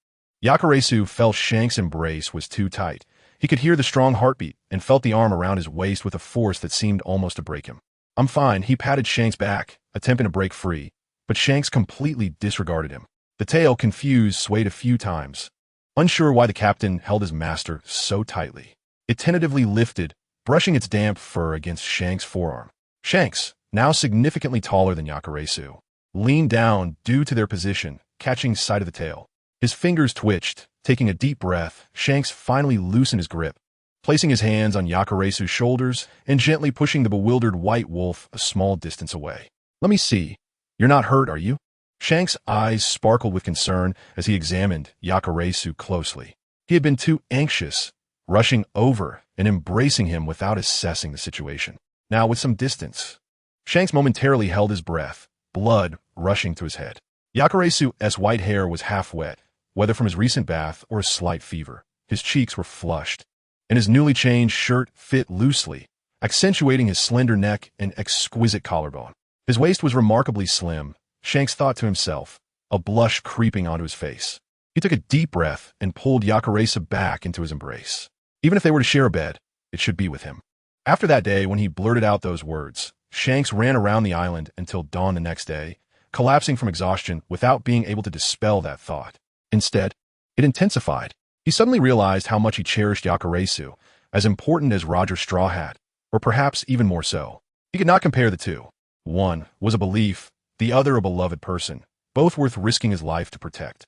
[SPEAKER 1] Yakaresu felt Shank's embrace was too tight. He could hear the strong heartbeat and felt the arm around his waist with a force that seemed almost to break him. I'm fine, he patted Shank's back, attempting to break free, but Shanks completely disregarded him. The tail, confused, swayed a few times, unsure why the captain held his master so tightly. It tentatively lifted, brushing its damp fur against Shank's forearm. Shanks, now significantly taller than Yakaresu, leaned down due to their position, catching sight of the tail. His fingers twitched. Taking a deep breath, Shanks finally loosened his grip, placing his hands on Yakaresu's shoulders and gently pushing the bewildered white wolf a small distance away. Let me see. You're not hurt, are you? Shanks' eyes sparkled with concern as he examined Yakaresu closely. He had been too anxious, rushing over and embracing him without assessing the situation. Now, with some distance, Shanks momentarily held his breath, blood rushing to his head. Yakaresu's white hair was half wet, whether from his recent bath or a slight fever. His cheeks were flushed, and his newly changed shirt fit loosely, accentuating his slender neck and exquisite collarbone. His waist was remarkably slim, Shanks thought to himself, a blush creeping onto his face. He took a deep breath and pulled Yakaresu back into his embrace. Even if they were to share a bed, it should be with him. After that day, when he blurted out those words, Shanks ran around the island until dawn the next day, collapsing from exhaustion without being able to dispel that thought. Instead, it intensified. He suddenly realized how much he cherished Yakaresu, as important as Roger Straw Hat, or perhaps even more so. He could not compare the two. One was a belief, the other a beloved person, both worth risking his life to protect.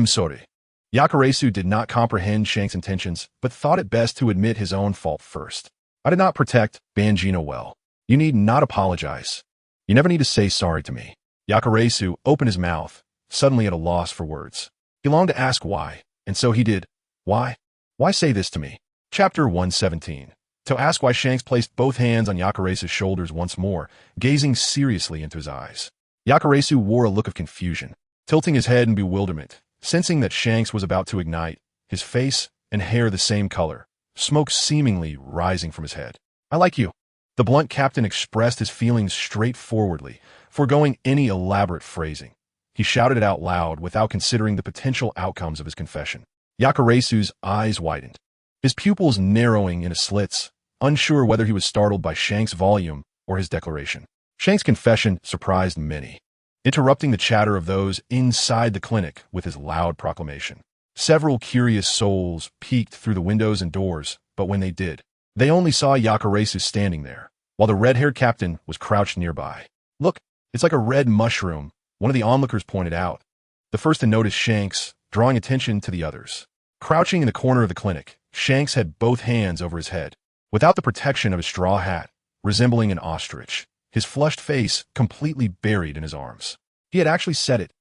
[SPEAKER 1] Sorry. Yakaresu did not comprehend Shank's intentions, but thought it best to admit his own fault first. I did not protect Bangina well. You need not apologize. You never need to say sorry to me. Yakaresu opened his mouth, suddenly at a loss for words. He longed to ask why, and so he did. Why? Why say this to me? Chapter 117. To ask why Shanks placed both hands on Yakaresu's shoulders once more, gazing seriously into his eyes. Yakaresu wore a look of confusion, tilting his head in bewilderment, sensing that Shanks was about to ignite, his face and hair the same color, smoke seemingly rising from his head. I like you. The blunt captain expressed his feelings straightforwardly, foregoing any elaborate phrasing. He shouted it out loud without considering the potential outcomes of his confession. Yakaresu's eyes widened, his pupils narrowing into slits, unsure whether he was startled by Shank's volume or his declaration. Shank's confession surprised many, interrupting the chatter of those inside the clinic with his loud proclamation. Several curious souls peeked through the windows and doors, but when they did, they only saw Yakuresu standing there, while the red-haired captain was crouched nearby. "Look, it's like a red mushroom," one of the onlookers pointed out, the first to notice Shanks, drawing attention to the others. Crouching in the corner of the clinic, Shanks had both hands over his head, without the protection of his straw hat, resembling an ostrich, his flushed face completely buried in his arms. He had actually said it.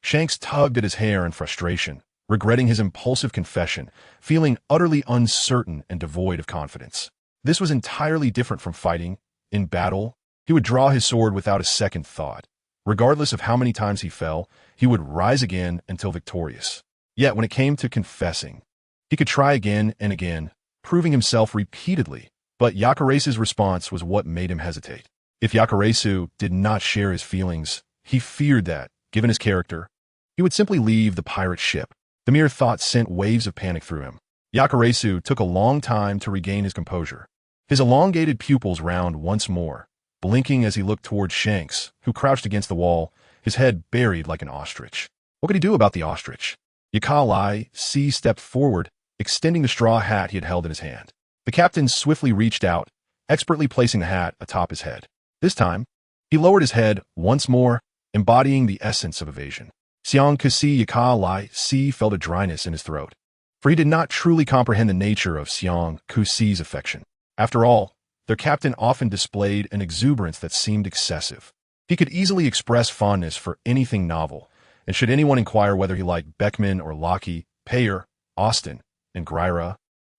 [SPEAKER 1] Shanks tugged at his hair in frustration, regretting his impulsive confession, feeling utterly uncertain and devoid of confidence. This was entirely different from fighting. In battle, he would draw his sword without a second thought. Regardless of how many times he fell, he would rise again until victorious. Yet when it came to confessing, he could try again and again, proving himself repeatedly, but Yakuresu's response was what made him hesitate. If Yakuresu did not share his feelings, he feared that, given his character, he would simply leave the pirate ship. The mere thought sent waves of panic through him. Yakuresu took a long time to regain his composure. His elongated pupils round once more, blinking as he looked toward Shanks, who crouched against the wall, his head buried like an ostrich. What could he do about the ostrich? Yakuresu stepped forward, extending the straw hat he had held in his hand. The captain swiftly reached out, expertly placing the hat atop his head. This time, he lowered his head once more, embodying the essence of evasion. Yakuresu felt a dryness in his throat, for he did not truly comprehend the nature of Yakuresu's affection. After all, their captain often displayed an exuberance that seemed excessive. He could easily express fondness for anything novel, and should anyone inquire whether he liked Beckman or Locke, Payer, Austin, and Gryra,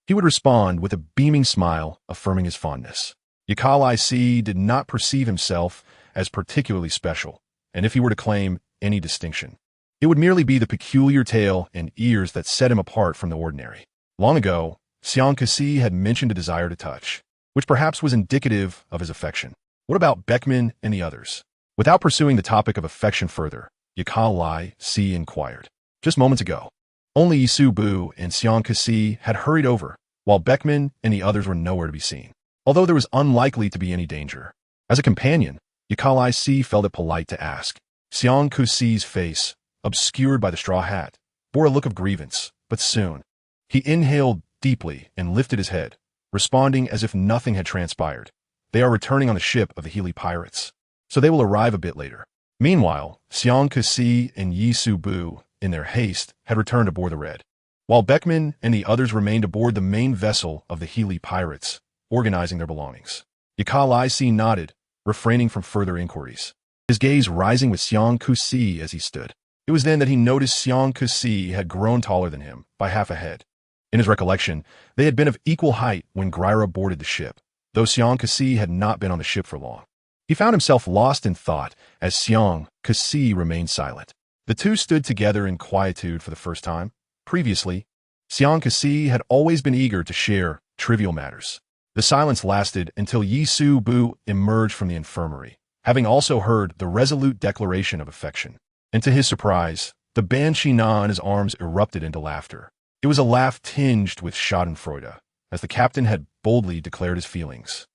[SPEAKER 1] he would respond with a beaming smile, affirming his fondness. Yakuresu did not perceive himself as particularly special, and if he were to claim any distinction, it would merely be the peculiar tail and ears that set him apart from the ordinary. Long ago, Yakuresu had mentioned a desire to touch, which perhaps was indicative of his affection. What about Beckman and the others? Without pursuing the topic of affection further, Yakuresu inquired. Just moments ago, only Isubu and Yakuresu had hurried over, while Beckman and the others were nowhere to be seen, although there was unlikely to be any danger. As a companion, Yakuresu felt it polite to ask. Yakuresu's face, obscured by the straw hat, bore a look of grievance, but soon, he inhaled deeply and lifted his head, responding as if nothing had transpired. They are returning on the ship of the Healy pirates, so they will arrive a bit later. Meanwhile, Yakuresu and Isubu, in their haste, had returned aboard the Red, while Beckman and the others remained aboard the main vessel of the Healy pirates, organizing their belongings. Yakuresu nodded, refraining from further inquiries, his gaze rising with Yakuresu as he stood. It was then that he noticed Yakuresu had grown taller than him by half a head. In his recollection, they had been of equal height when Gryra boarded the ship, though Yakuresu had not been on the ship for long. He found himself lost in thought as Yakuresu remained silent. The two stood together in quietude for the first time. Previously, Yakuresu had always been eager to share trivial matters. The silence lasted until Isubu emerged from the infirmary, having also heard the resolute declaration of affection. And to his surprise, the Banshee-na in his arms erupted into laughter. It was a laugh tinged with schadenfreude, as the captain had boldly declared his feelings.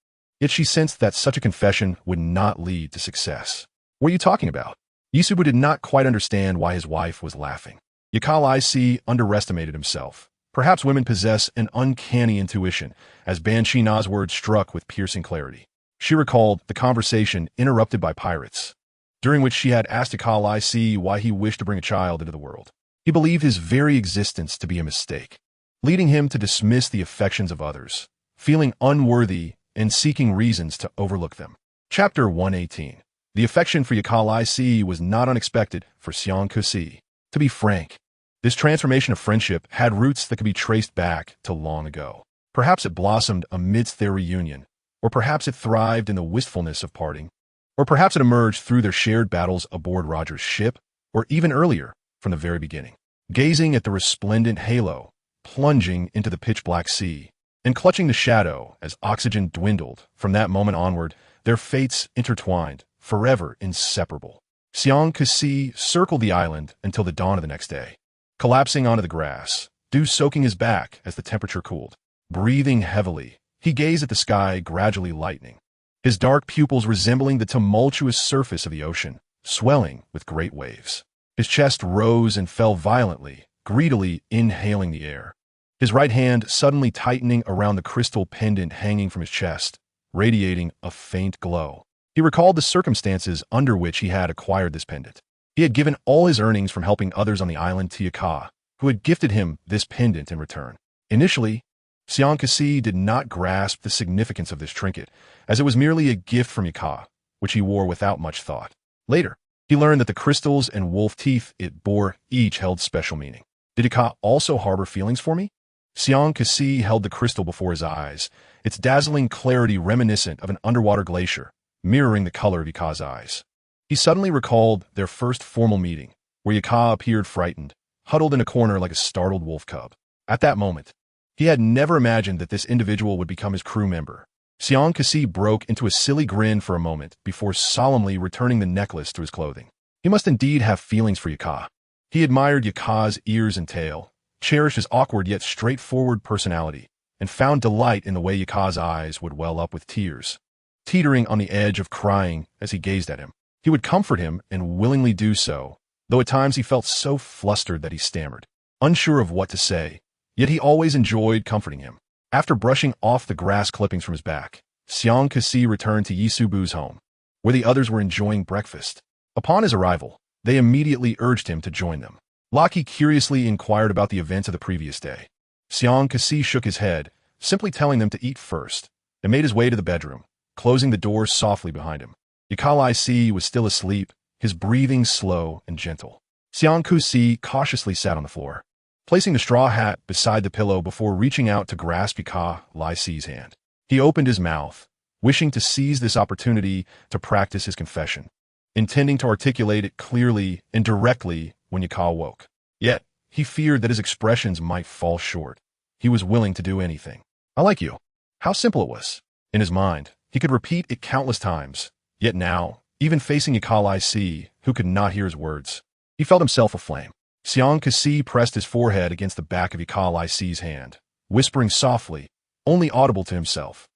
[SPEAKER 1] Yet she sensed that such a confession would not lead to success. "What are you talking about?" Isubu did not quite understand why his wife was laughing. Yakuresu underestimated himself. Perhaps women possess an uncanny intuition, as Banshee-na's words struck with piercing clarity. She recalled the conversation interrupted by pirates, during which she had asked Yakuresu why he wished to bring a child into the world. He believed his very existence to be a mistake, leading him to dismiss the affections of others, feeling unworthy and seeking reasons to overlook them. Chapter 118. The affection for Yakuresu was not unexpected for Yakuresu. To be frank, this transformation of friendship had roots that could be traced back to long ago. Perhaps it blossomed amidst their reunion, or perhaps it thrived in the wistfulness of parting, or perhaps it emerged through their shared battles aboard Roger's ship, or even earlier, from the very beginning. Gazing at the resplendent halo, plunging into the pitch-black sea, and clutching the shadow as oxygen dwindled, from that moment onward, their fates intertwined, forever inseparable. Yakuresu circled the island until the dawn of the next day, collapsing onto the grass, dew soaking his back as the temperature cooled. Breathing heavily, He gazed at the sky, gradually lightening, his dark pupils resembling the tumultuous surface of the ocean, swelling with great waves. His chest rose and fell violently, greedily inhaling the air. His right hand suddenly tightening around the crystal pendant hanging from his chest, radiating a faint glow. He recalled the circumstances under which he had acquired this pendant. He had given all his earnings from helping others on the island to Yaka, who had gifted him this pendant in return. Initially, Xiang Kasi did not grasp the significance of this trinket, as it was merely a gift from Yaka, which he wore without much thought. Later, he learned that the crystals and wolf teeth it bore each held special meaning. Did Yaka also harbor feelings for me? Xiang Kasi held the crystal before his eyes, its dazzling clarity reminiscent of an underwater glacier, mirroring the color of Yaka's eyes. He suddenly recalled their first formal meeting, where Yaka appeared frightened, huddled in a corner like a startled wolf cub. At that moment, he had never imagined that this individual would become his crew member. Xiang Kasi broke into a silly grin for a moment before solemnly returning the necklace to his clothing. He must indeed have feelings for Yaka. He admired Yaka's ears and tail, cherished his awkward yet straightforward personality, and found delight in the way Yaka's eyes would well up with tears, teetering on the edge of crying as he gazed at him. He would comfort him and willingly do so, though at times he felt so flustered that he stammered, unsure of what to say, yet he always enjoyed comforting him. After brushing off the grass clippings from his back, Xiang Kasi returned to Yisubu's home, where the others were enjoying breakfast. Upon his arrival, they immediately urged him to join them. Laki curiously inquired about the events of the previous day. Xiang Kasi shook his head, simply telling them to eat first, and made his way to the bedroom, closing the door softly behind him. Yakal was still asleep, his breathing slow and gentle. Xiang Kasi cautiously sat on the floor, placing the straw hat beside the pillow before reaching out to grasp Yakal-I's hand. He opened his mouth, wishing to seize this opportunity to practice his confession, intending to articulate it clearly and directly when Yakal woke. Yet, he feared that his expressions might fall short. He was willing to do anything. "I like you." How simple it was. In his mind, he could repeat it countless times. Yet now, even facing Yakal, who could not hear his words, he felt himself aflame. Xiang Kasi pressed his forehead against the back of Yakal-I's hand, whispering softly, only audible to himself,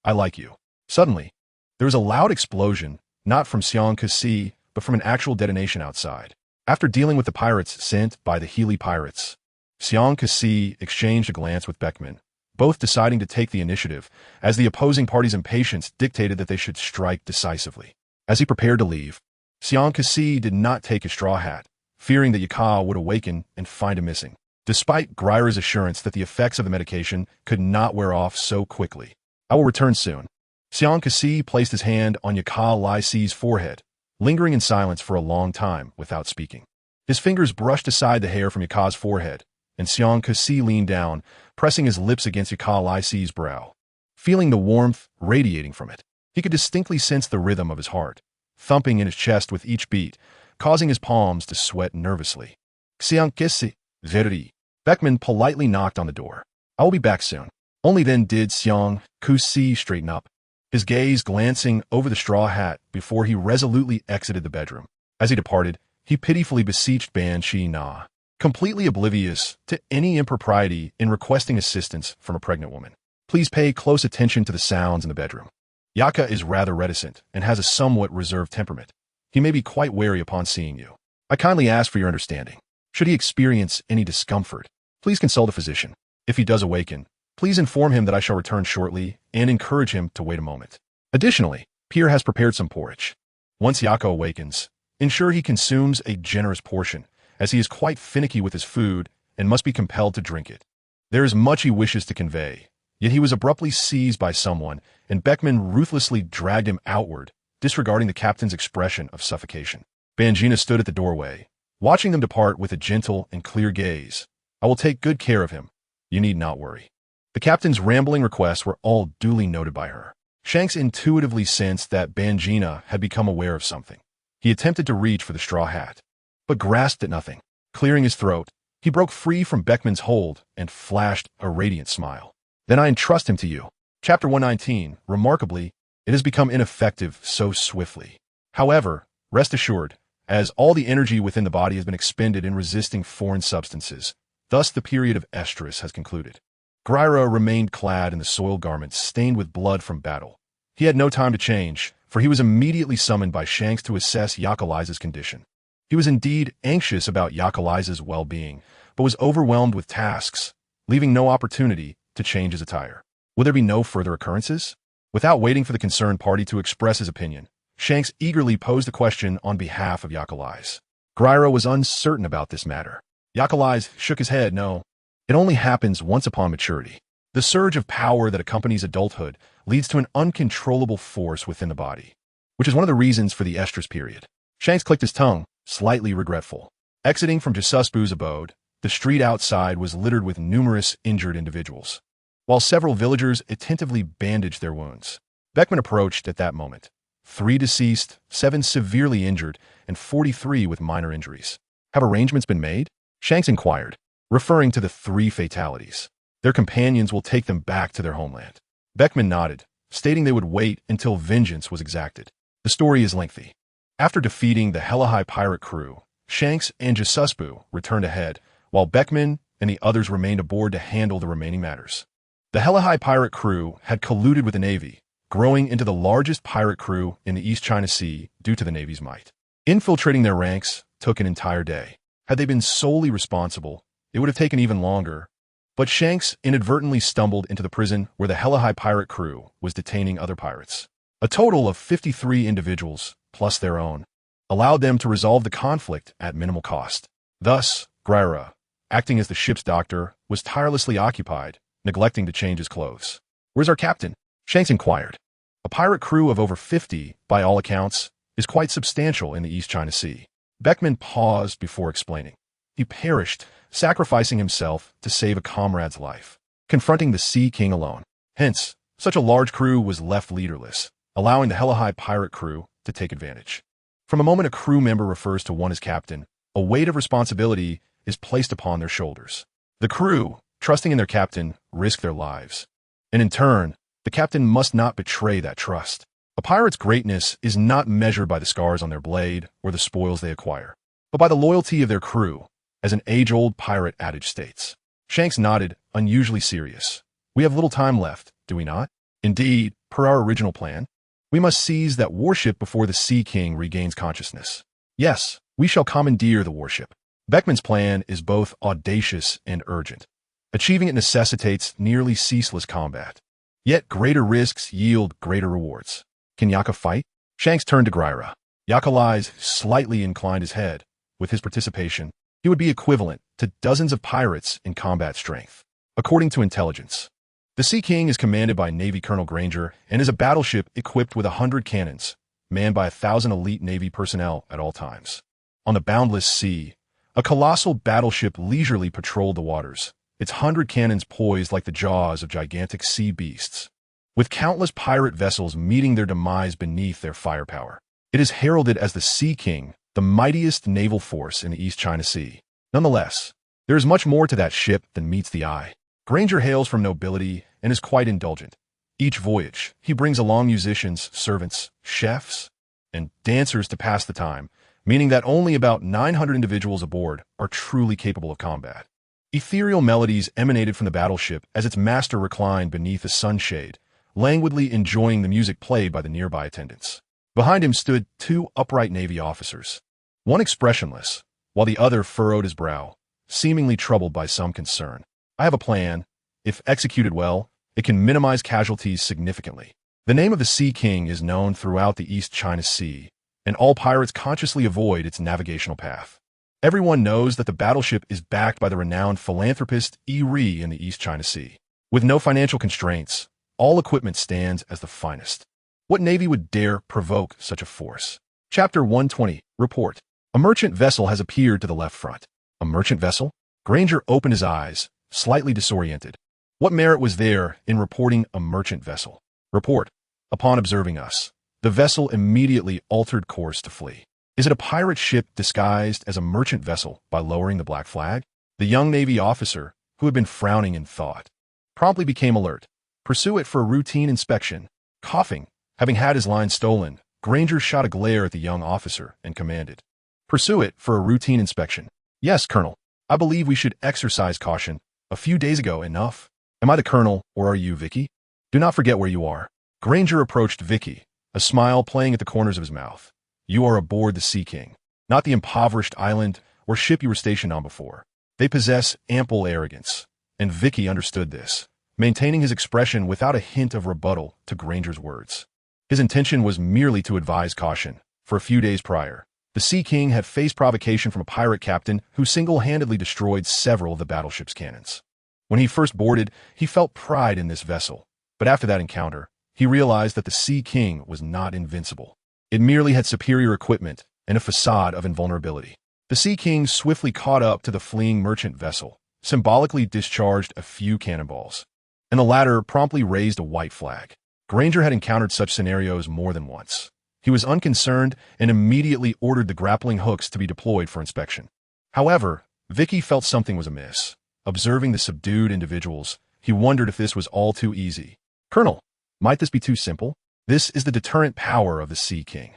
[SPEAKER 1] "I like you." Suddenly, there was a loud explosion, not from Xiang Kasi, but from an actual detonation outside. After dealing with the pirates sent by the Healy pirates, Xiang Kasi exchanged a glance with Beckman, both deciding to take the initiative, as the opposing party's impatience dictated that they should strike decisively. As he prepared to leave, Xiang Kasi did not take his straw hat, fearing that Yaka would awaken and find him missing, despite Greier's assurance that the effects of the medication could not wear off so quickly. "I will return soon." Xiang Kasi placed his hand on Yakal-I's forehead, lingering in silence for a long time without speaking. His fingers brushed aside the hair from Yaka's forehead, and Xiang Kasi leaned down, pressing his lips against Yakal-I's brow. Feeling the warmth radiating from it, he could distinctly sense the rhythm of his heart, thumping in his chest with each beat, causing his palms to sweat nervously. "Xiang Kasi, Zeri." Beckman politely knocked on the door. "I will be back soon." Only then did Xiang Kasi straighten up, his gaze glancing over the straw hat before he resolutely exited the bedroom. As he departed, he pitifully beseeched Ban Shi Na, completely oblivious to any impropriety in requesting assistance from a pregnant woman. "Please pay close attention to the sounds in the bedroom. Yaka is rather reticent and has a somewhat reserved temperament. He may be quite wary upon seeing you. I kindly ask for your understanding. Should he experience any discomfort, please consult a physician. If he does awaken, please inform him that I shall return shortly and encourage him to wait a moment. Additionally, Pierre has prepared some porridge. Once Yaka awakens, ensure he consumes a generous portion, as he is quite finicky with his food and must be compelled to drink it. There is much he wishes to convey, yet he was abruptly seized by someone, and Beckman ruthlessly dragged him outward, disregarding the captain's expression of suffocation. Bangina stood at the doorway, watching them depart with a gentle and clear gaze. "I will take good care of him. You need not worry." The captain's rambling requests were all duly noted by her. Shanks intuitively sensed that Bangina had become aware of something. He attempted to reach for the straw hat, but grasped at nothing. Clearing his throat, he broke free from Beckman's hold and flashed a radiant smile. "Then I entrust him to you." Chapter 119. Remarkably, it has become ineffective so swiftly. However, rest assured, as all the energy within the body has been expended in resisting foreign substances, thus the period of estrus has concluded. Gryra remained clad in the soiled garments stained with blood from battle. He had no time to change, for he was immediately summoned by Shanks to assess Yakaliza's condition. He was indeed anxious about Yakaliza's well-being, but was overwhelmed with tasks, leaving no opportunity to change his attire. Will there be no further occurrences? Without waiting for the concerned party to express his opinion, Shanks eagerly posed a question on behalf of Yakaliza. Gryra was uncertain about this matter. Yakaliza shook his head. No, it only happens once upon maturity. The surge of power that accompanies adulthood leads to an uncontrollable force within the body, which is one of the reasons for the estrus period. Shanks clicked his tongue, slightly regretful. Exiting from Jasusbu's abode, the street outside was littered with numerous injured individuals. While several villagers attentively bandaged their wounds, Beckman approached at that moment. 3 deceased, 7 severely injured, and 43 with minor injuries. Have arrangements been made? Shanks inquired, referring to the 3 fatalities. Their companions will take them back to their homeland. Beckman nodded, stating they would wait until vengeance was exacted. The story is lengthy. After defeating the Helihai pirate crew, Shanks and Jasusbu returned ahead, while Beckman and the others remained aboard to handle the remaining matters. The Helihai pirate crew had colluded with the Navy, growing into the largest pirate crew in the East China Sea due to the Navy's might. Infiltrating their ranks took an entire day. Had they been solely responsible, it would have taken even longer, but Shanks inadvertently stumbled into the prison where the Helihai pirate crew was detaining other pirates. A total of 53 individuals, plus their own, allowed them to resolve the conflict at minimal cost. Thus, Gryra, acting as the ship's doctor, was tirelessly occupied, neglecting to change his clothes. "Where's our captain?" Shanks inquired. A pirate crew of over 50, by all accounts, is quite substantial in the East China Sea. Beckman paused before explaining. He perished, sacrificing himself to save a comrade's life, confronting the Sea King alone. Hence, such a large crew was left leaderless, allowing the Helihai pirate crew to take advantage. From the moment a crew member refers to one as captain, a weight of responsibility is placed upon their shoulders. The crew, trusting in their captain, risk their lives. And in turn, the captain must not betray that trust. A pirate's greatness is not measured by the scars on their blade or the spoils they acquire, but by the loyalty of their crew, as an age-old pirate adage states. Shanks nodded, unusually serious. We have little time left, do we not? Indeed, per our original plan, we must seize that warship before the Sea King regains consciousness. Yes, we shall commandeer the warship. Beckman's plan is both audacious and urgent. Achieving it necessitates nearly ceaseless combat. Yet greater risks yield greater rewards. Can Yaka fight? Shanks turned to Gryra. Yakaliza slightly inclined his head. With his participation, he would be equivalent to dozens of pirates in combat strength. According to intelligence, the Sea King is commanded by Navy Colonel Granger and is a battleship equipped with 100 cannons, manned by 1,000 elite Navy personnel at all times. On the boundless sea, a colossal battleship leisurely patrolled the waters, its 100 cannons poised like the jaws of gigantic sea beasts, with countless pirate vessels meeting their demise beneath their firepower. It is heralded as the Sea King, the mightiest naval force in the East China Sea. Nonetheless, there is much more to that ship than meets the eye. Granger hails from nobility and is quite indulgent. Each voyage, he brings along musicians, servants, chefs, and dancers to pass the time, meaning that only about 900 individuals aboard are truly capable of combat. Ethereal melodies emanated from the battleship as its master reclined beneath a sunshade, languidly enjoying the music played by the nearby attendants. Behind him stood 2 upright Navy officers, one expressionless, while the other furrowed his brow, seemingly troubled by some concern. I have a plan. If executed well, it can minimize casualties significantly. The name of the Sea King is known throughout the East China Sea, and all pirates consciously avoid its navigational path. Everyone knows that the battleship is backed by the renowned philanthropist E. Ri in the East China Sea. With no financial constraints, all equipment stands as the finest. What navy would dare provoke such a force? Chapter 120, Report. A merchant vessel has appeared to the left front. A merchant vessel? Granger opened his eyes, slightly disoriented. What merit was there in reporting a merchant vessel? Report. Upon observing us, the vessel immediately altered course to flee. Is it a pirate ship disguised as a merchant vessel by lowering the black flag? The young Navy officer, who had been frowning in thought, promptly became alert. Pursue it for a routine inspection. Coughing, having had his line stolen, Granger shot a glare at the young officer and commanded, "Pursue it for a routine inspection." "Yes, Colonel. I believe we should exercise caution. A few days ago, enough." Am I the colonel, or are you Vicky? Do not forget where you are. Granger approached Vicky, a smile playing at the corners of his mouth. You are aboard the Sea King, not the impoverished island or ship you were stationed on before. They possess ample arrogance, and Vicky understood this, maintaining his expression without a hint of rebuttal to Granger's words. His intention was merely to advise caution. For a few days prior, the Sea King had faced provocation from a pirate captain who single-handedly destroyed several of the battleship's cannons. When he first boarded, he felt pride in this vessel, but after that encounter, he realized that the Sea King was not invincible. It merely had superior equipment and a facade of invulnerability. The Sea King swiftly caught up to the fleeing merchant vessel, symbolically discharged a few cannonballs, and the latter promptly raised a white flag. Granger had encountered such scenarios more than once. He was unconcerned and immediately ordered the grappling hooks to be deployed for inspection. However, Vicky felt something was amiss. Observing the subdued individuals, he wondered if this was all too easy. Colonel, might this be too simple? This is the deterrent power of the Sea King.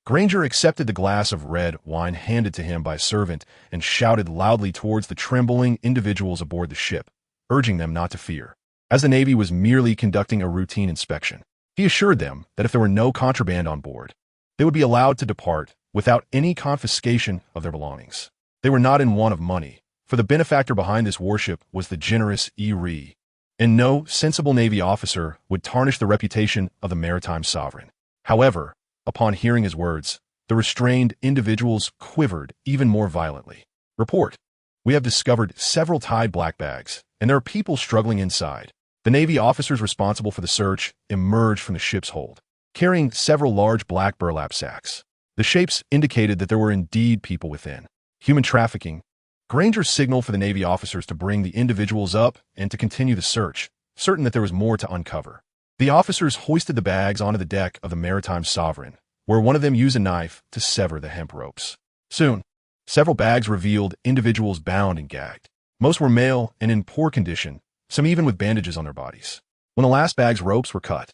[SPEAKER 1] Granger accepted the glass of red wine handed to him by a servant and shouted loudly towards the trembling individuals aboard the ship, urging them not to fear, as the Navy was merely conducting a routine inspection. He assured them that if there were no contraband on board, they would be allowed to depart without any confiscation of their belongings. They were not in want of money, for the benefactor behind this warship was the generous E. And no sensible Navy officer would tarnish the reputation of the maritime sovereign. However, upon hearing his words, the restrained individuals quivered even more violently. Report. We have discovered several tied black bags, and there are people struggling inside. The Navy officers responsible for the search emerged from the ship's hold, carrying several large black burlap sacks. The shapes indicated that there were indeed people within. Human trafficking. Granger signaled for the Navy officers to bring the individuals up and to continue the search, certain that there was more to uncover. The officers hoisted the bags onto the deck of the Maritime Sovereign, where one of them used a knife to sever the hemp ropes. Soon, several bags revealed individuals bound and gagged. Most were male and in poor condition, some even with bandages on their bodies. When the last bag's ropes were cut,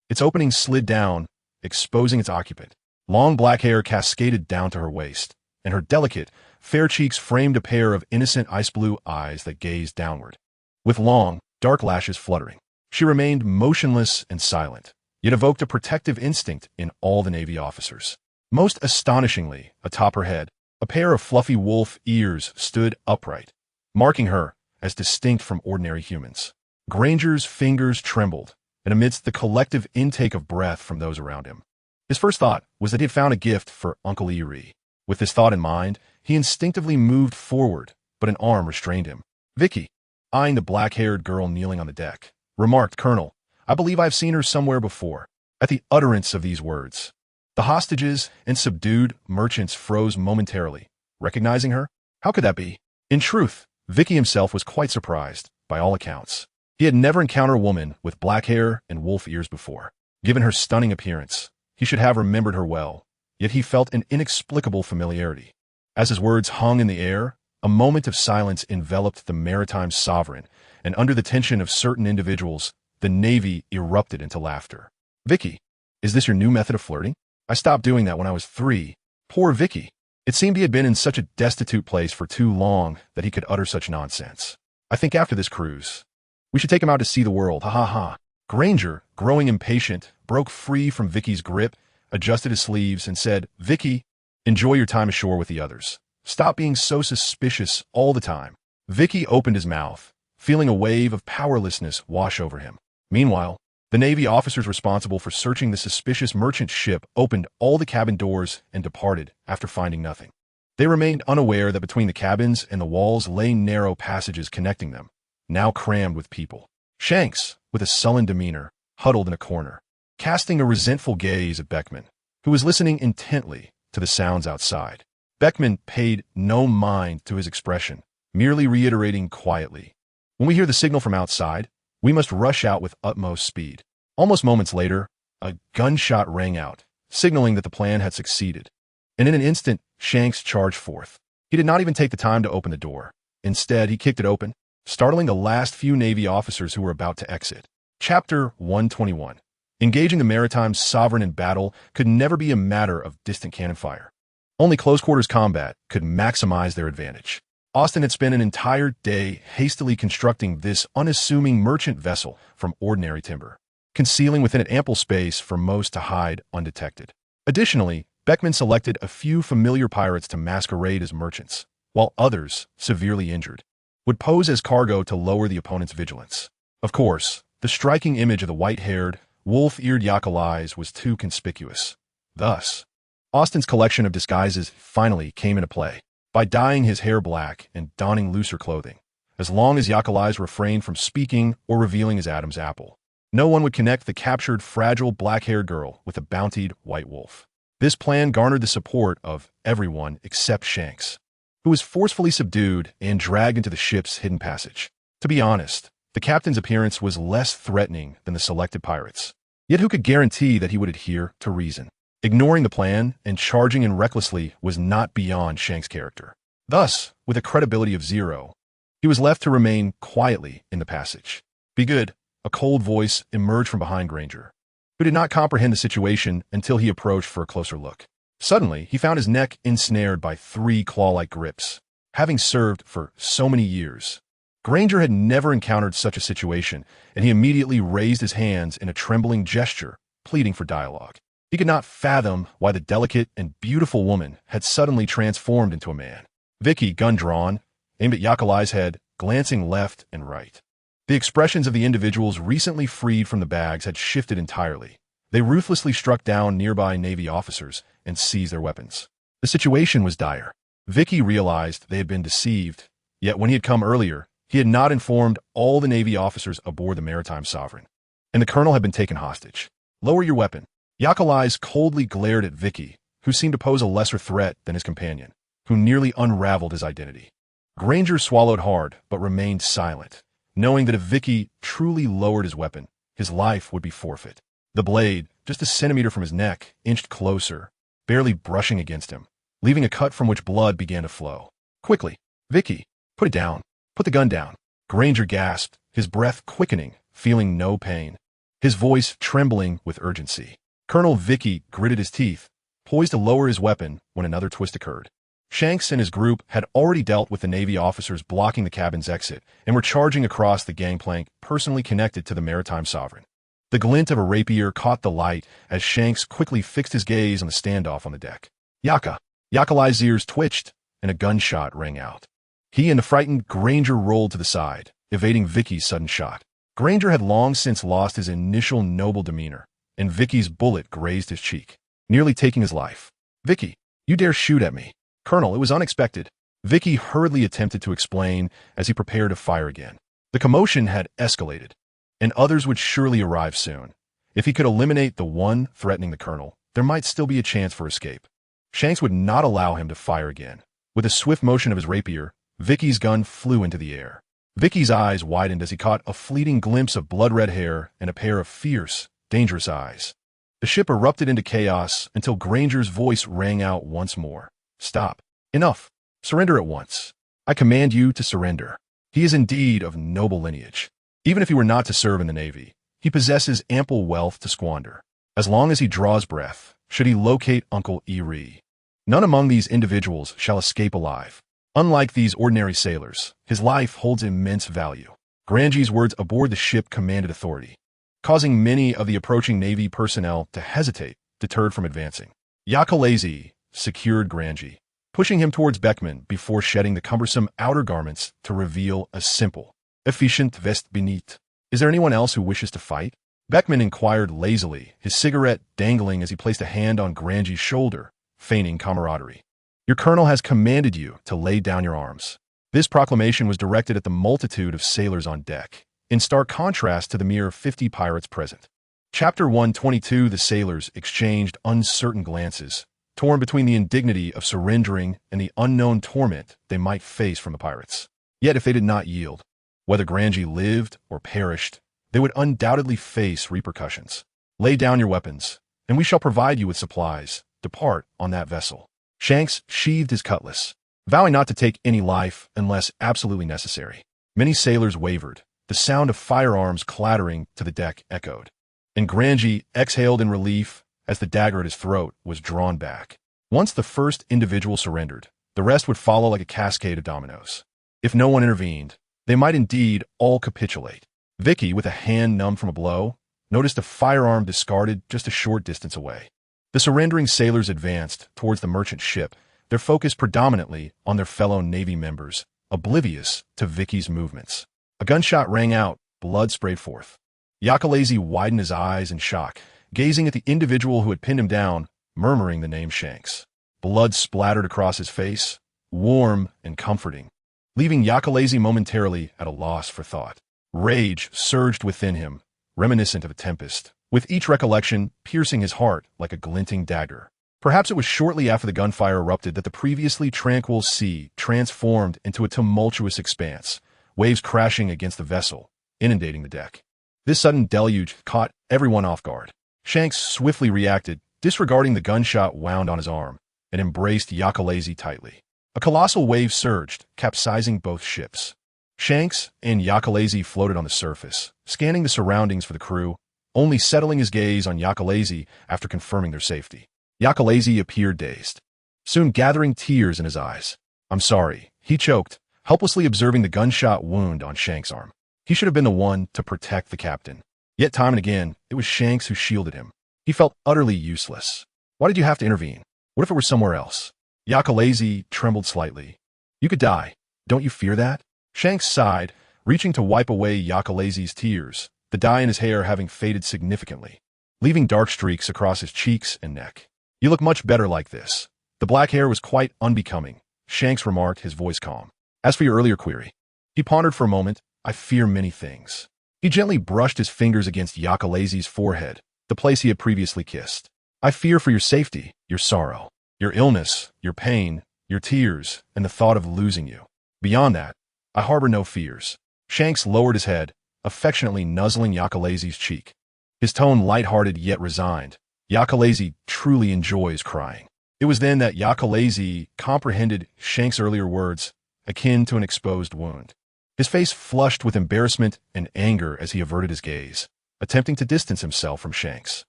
[SPEAKER 1] its opening slid down, exposing its occupant. Long black hair cascaded down to her waist, and her delicate, fair cheeks framed a pair of innocent ice-blue eyes that gazed downward. With long, dark lashes fluttering, she remained motionless and silent, yet evoked a protective instinct in all the Navy officers. Most astonishingly, atop her head, a pair of fluffy wolf ears stood upright, marking her as distinct from ordinary humans. Granger's fingers trembled, and amidst the collective intake of breath from those around him, his first thought was that he had found a gift for Uncle Erie. With this thought in mind, he instinctively moved forward, but an arm restrained him. Vicky, eyeing the black-haired girl kneeling on the deck, remarked, Colonel, I believe I've seen her somewhere before. At the utterance of these words, the hostages and subdued merchants froze momentarily. Recognizing her? How could that be? In truth, Vicky himself was quite surprised, by all accounts. He had never encountered a woman with black hair and wolf ears before. Given her stunning appearance, he should have remembered her well, yet he felt an inexplicable familiarity. As his words hung in the air, a moment of silence enveloped the Maritime Sovereign, and under the tension of certain individuals, the Navy erupted into laughter. Vicky, is this your new method of flirting? I stopped doing that when I was 3. Poor Vicky. It seemed he had been in such a destitute place for too long that he could utter such nonsense. I think after this cruise, we should take him out to see the world, ha ha ha. Granger, growing impatient, broke free from Vicky's grip, adjusted his sleeves, and said, Vicky, enjoy your time ashore with the others. Stop being so suspicious all the time. Vicky opened his mouth, feeling a wave of powerlessness wash over him. Meanwhile, the Navy officers responsible for searching the suspicious merchant ship opened all the cabin doors and departed after finding nothing. They remained unaware that between the cabins and the walls lay narrow passages connecting them, now crammed with people. Shanks, with a sullen demeanor, huddled in a corner, casting a resentful gaze at Beckman, who was listening intently to the sounds outside. Beckman paid no mind to his expression, merely reiterating quietly, When we hear the signal from outside, we must rush out with utmost speed. Almost moments later, a gunshot rang out, signaling that the plan had succeeded. And in an instant, Shanks charged forth. He did not even take the time to open the door. Instead, he kicked it open, startling the last few Navy officers who were about to exit. Chapter 121. Engaging the Maritime Sovereign in battle could never be a matter of distant cannon fire. Only close-quarters combat could maximize their advantage. Austin had spent an entire day hastily constructing this unassuming merchant vessel from ordinary timber, concealing within it ample space for most to hide undetected. Additionally, Beckman selected a few familiar pirates to masquerade as merchants, while others, severely injured, would pose as cargo to lower the opponent's vigilance. Of course, the striking image of the white-haired, wolf-eared Yakalais was too conspicuous. Thus, Austin's collection of disguises finally came into play. By dyeing his hair black and donning looser clothing, as long as Yakalais refrained from speaking or revealing his Adam's apple, no one would connect the captured, fragile, black-haired girl with the bountied white wolf. This plan garnered the support of everyone except Shanks, who was forcefully subdued and dragged into the ship's hidden passage. To be honest, the captain's appearance was less threatening than the selected pirates. Yet who could guarantee that he would adhere to reason? Ignoring the plan and charging in recklessly was not beyond Shanks' character. Thus, with a credibility of 0, he was left to remain quietly in the passage. "Be good," a cold voice emerged from behind Granger, who did not comprehend the situation until he approached for a closer look. Suddenly, he found his neck ensnared by 3 claw-like grips. Having served for so many years, Granger had never encountered such a situation, and he immediately raised his hands in a trembling gesture, pleading for dialogue. He could not fathom why the delicate and beautiful woman had suddenly transformed into a man. Vicky, gun drawn, aimed at Yakalai's head, glancing left and right. The expressions of the individuals recently freed from the bags had shifted entirely. They ruthlessly struck down nearby Navy officers and seized their weapons. The situation was dire. Vicky realized they had been deceived, yet when he had come earlier, he had not informed all the Navy officers aboard the Maritime Sovereign, and the colonel had been taken hostage. "Lower your weapon." Yakalai's coldly glared at Vicky, who seemed to pose a lesser threat than his companion, who nearly unraveled his identity. Granger swallowed hard, but remained silent, knowing that if Vicky truly lowered his weapon, his life would be forfeit. The blade, just a centimeter from his neck, inched closer, barely brushing against him, leaving a cut from which blood began to flow. "Quickly, Vicky, put it down. Put the gun down." Granger gasped, his breath quickening, feeling no pain, his voice trembling with urgency. Colonel Vicky gritted his teeth, poised to lower his weapon when another twist occurred. Shanks and his group had already dealt with the Navy officers blocking the cabin's exit and were charging across the gangplank personally connected to the Maritime Sovereign. The glint of a rapier caught the light as Shanks quickly fixed his gaze on the standoff on the deck. Yakalai's ears twitched, and a gunshot rang out. He and the frightened Granger rolled to the side, evading Vicky's sudden shot. Granger had long since lost his initial noble demeanor, and Vicky's bullet grazed his cheek, nearly taking his life. "Vicky, you dare shoot at me." "Colonel, it was unexpected." Vicky hurriedly attempted to explain as he prepared to fire again. The commotion had escalated, and others would surely arrive soon. If he could eliminate the one threatening the colonel, there might still be a chance for escape. Shanks would not allow him to fire again. With a swift motion of his rapier, Vicky's gun flew into the air. Vicky's eyes widened as he caught a fleeting glimpse of blood-red hair and a pair of fierce, dangerous eyes. The ship erupted into chaos until Granger's voice rang out once more. "Stop. Enough. Surrender at once. I command you to surrender." He is indeed of noble lineage. Even if he were not to serve in the Navy, he possesses ample wealth to squander. As long as he draws breath, should he locate Uncle Erie. None among these individuals shall escape alive. Unlike these ordinary sailors, his life holds immense value. Granger's words aboard the ship commanded authority, causing many of the approaching Navy personnel to hesitate, deterred from advancing. Yakalais secured Granger, pushing him towards Beckman before shedding the cumbersome outer garments to reveal a simple, efficient veste beneath. "Is there anyone else who wishes to fight?" Beckman inquired lazily, his cigarette dangling as he placed a hand on Granger's shoulder, feigning camaraderie. "Your colonel has commanded you to lay down your arms." This proclamation was directed at the multitude of sailors on deck, in stark contrast to the mere 50 pirates present. Chapter 122. The sailors exchanged uncertain glances, torn between the indignity of surrendering and the unknown torment they might face from the pirates. Yet if they did not yield, whether Granger lived or perished, they would undoubtedly face repercussions. "Lay down your weapons, and we shall provide you with supplies. Depart on that vessel." Shanks sheathed his cutlass, vowing not to take any life unless absolutely necessary. Many sailors wavered. The sound of firearms clattering to the deck echoed, and Granger exhaled in relief as the dagger at his throat was drawn back. Once the first individual surrendered, The rest would follow like a cascade of dominoes. If no one intervened, they might indeed all capitulate. Vicky, with a hand numb from a blow, noticed a firearm discarded just a short distance away. The surrendering sailors advanced towards the merchant ship, their focus predominantly on their fellow Navy members, oblivious to Vicky's movements. A gunshot rang out, blood sprayed forth. Yakalezi widened his eyes in shock, gazing at the individual who had pinned him down, murmuring the name Shanks. Blood splattered across his face, warm and comforting, leaving Yakalezi momentarily at a loss for thought. Rage surged within him, reminiscent of a tempest, with each recollection piercing his heart like a glinting dagger. Perhaps it was shortly after the gunfire erupted that the previously tranquil sea transformed into a tumultuous expanse, waves crashing against the vessel, inundating the deck. This sudden deluge caught everyone off guard. Shanks swiftly reacted, disregarding the gunshot wound on his arm, and embraced Yakalezi tightly. A colossal wave surged, capsizing both ships. Shanks and Yakalezi floated on the surface, scanning the surroundings for the crew, only settling his gaze on Yakalezi after confirming their safety. Yakalezi appeared dazed, soon gathering tears in his eyes. "I'm sorry," he choked, helplessly observing the gunshot wound on Shanks' arm. He should have been the one to protect the captain. Yet time and again, it was Shanks who shielded him. He felt utterly useless. Why did you have to intervene? What if it were somewhere else? Yakalezi trembled slightly. "You could die. Don't you fear that?" Shanks sighed, reaching to wipe away Yakalezi's tears, the dye in his hair having faded significantly, leaving dark streaks across his cheeks and neck. "You look much better like this." The black hair was quite unbecoming, Shanks remarked, his voice calm. "As for your earlier query," he pondered for a moment, "I fear many things." He gently brushed his fingers against Yakalezi's forehead, the place he had previously kissed. "I fear for your safety, your sorrow, your illness, your pain, your tears, and the thought of losing you. Beyond that, I harbor no fears." Shanks lowered his head, affectionately nuzzling Yakalezi's cheek, his tone light-hearted yet resigned. Yakalezi truly enjoys crying. It was then that Yakalezi comprehended Shanks' earlier words, akin to an exposed wound. His face flushed with embarrassment and anger as he averted his gaze, attempting to distance himself from Shanks.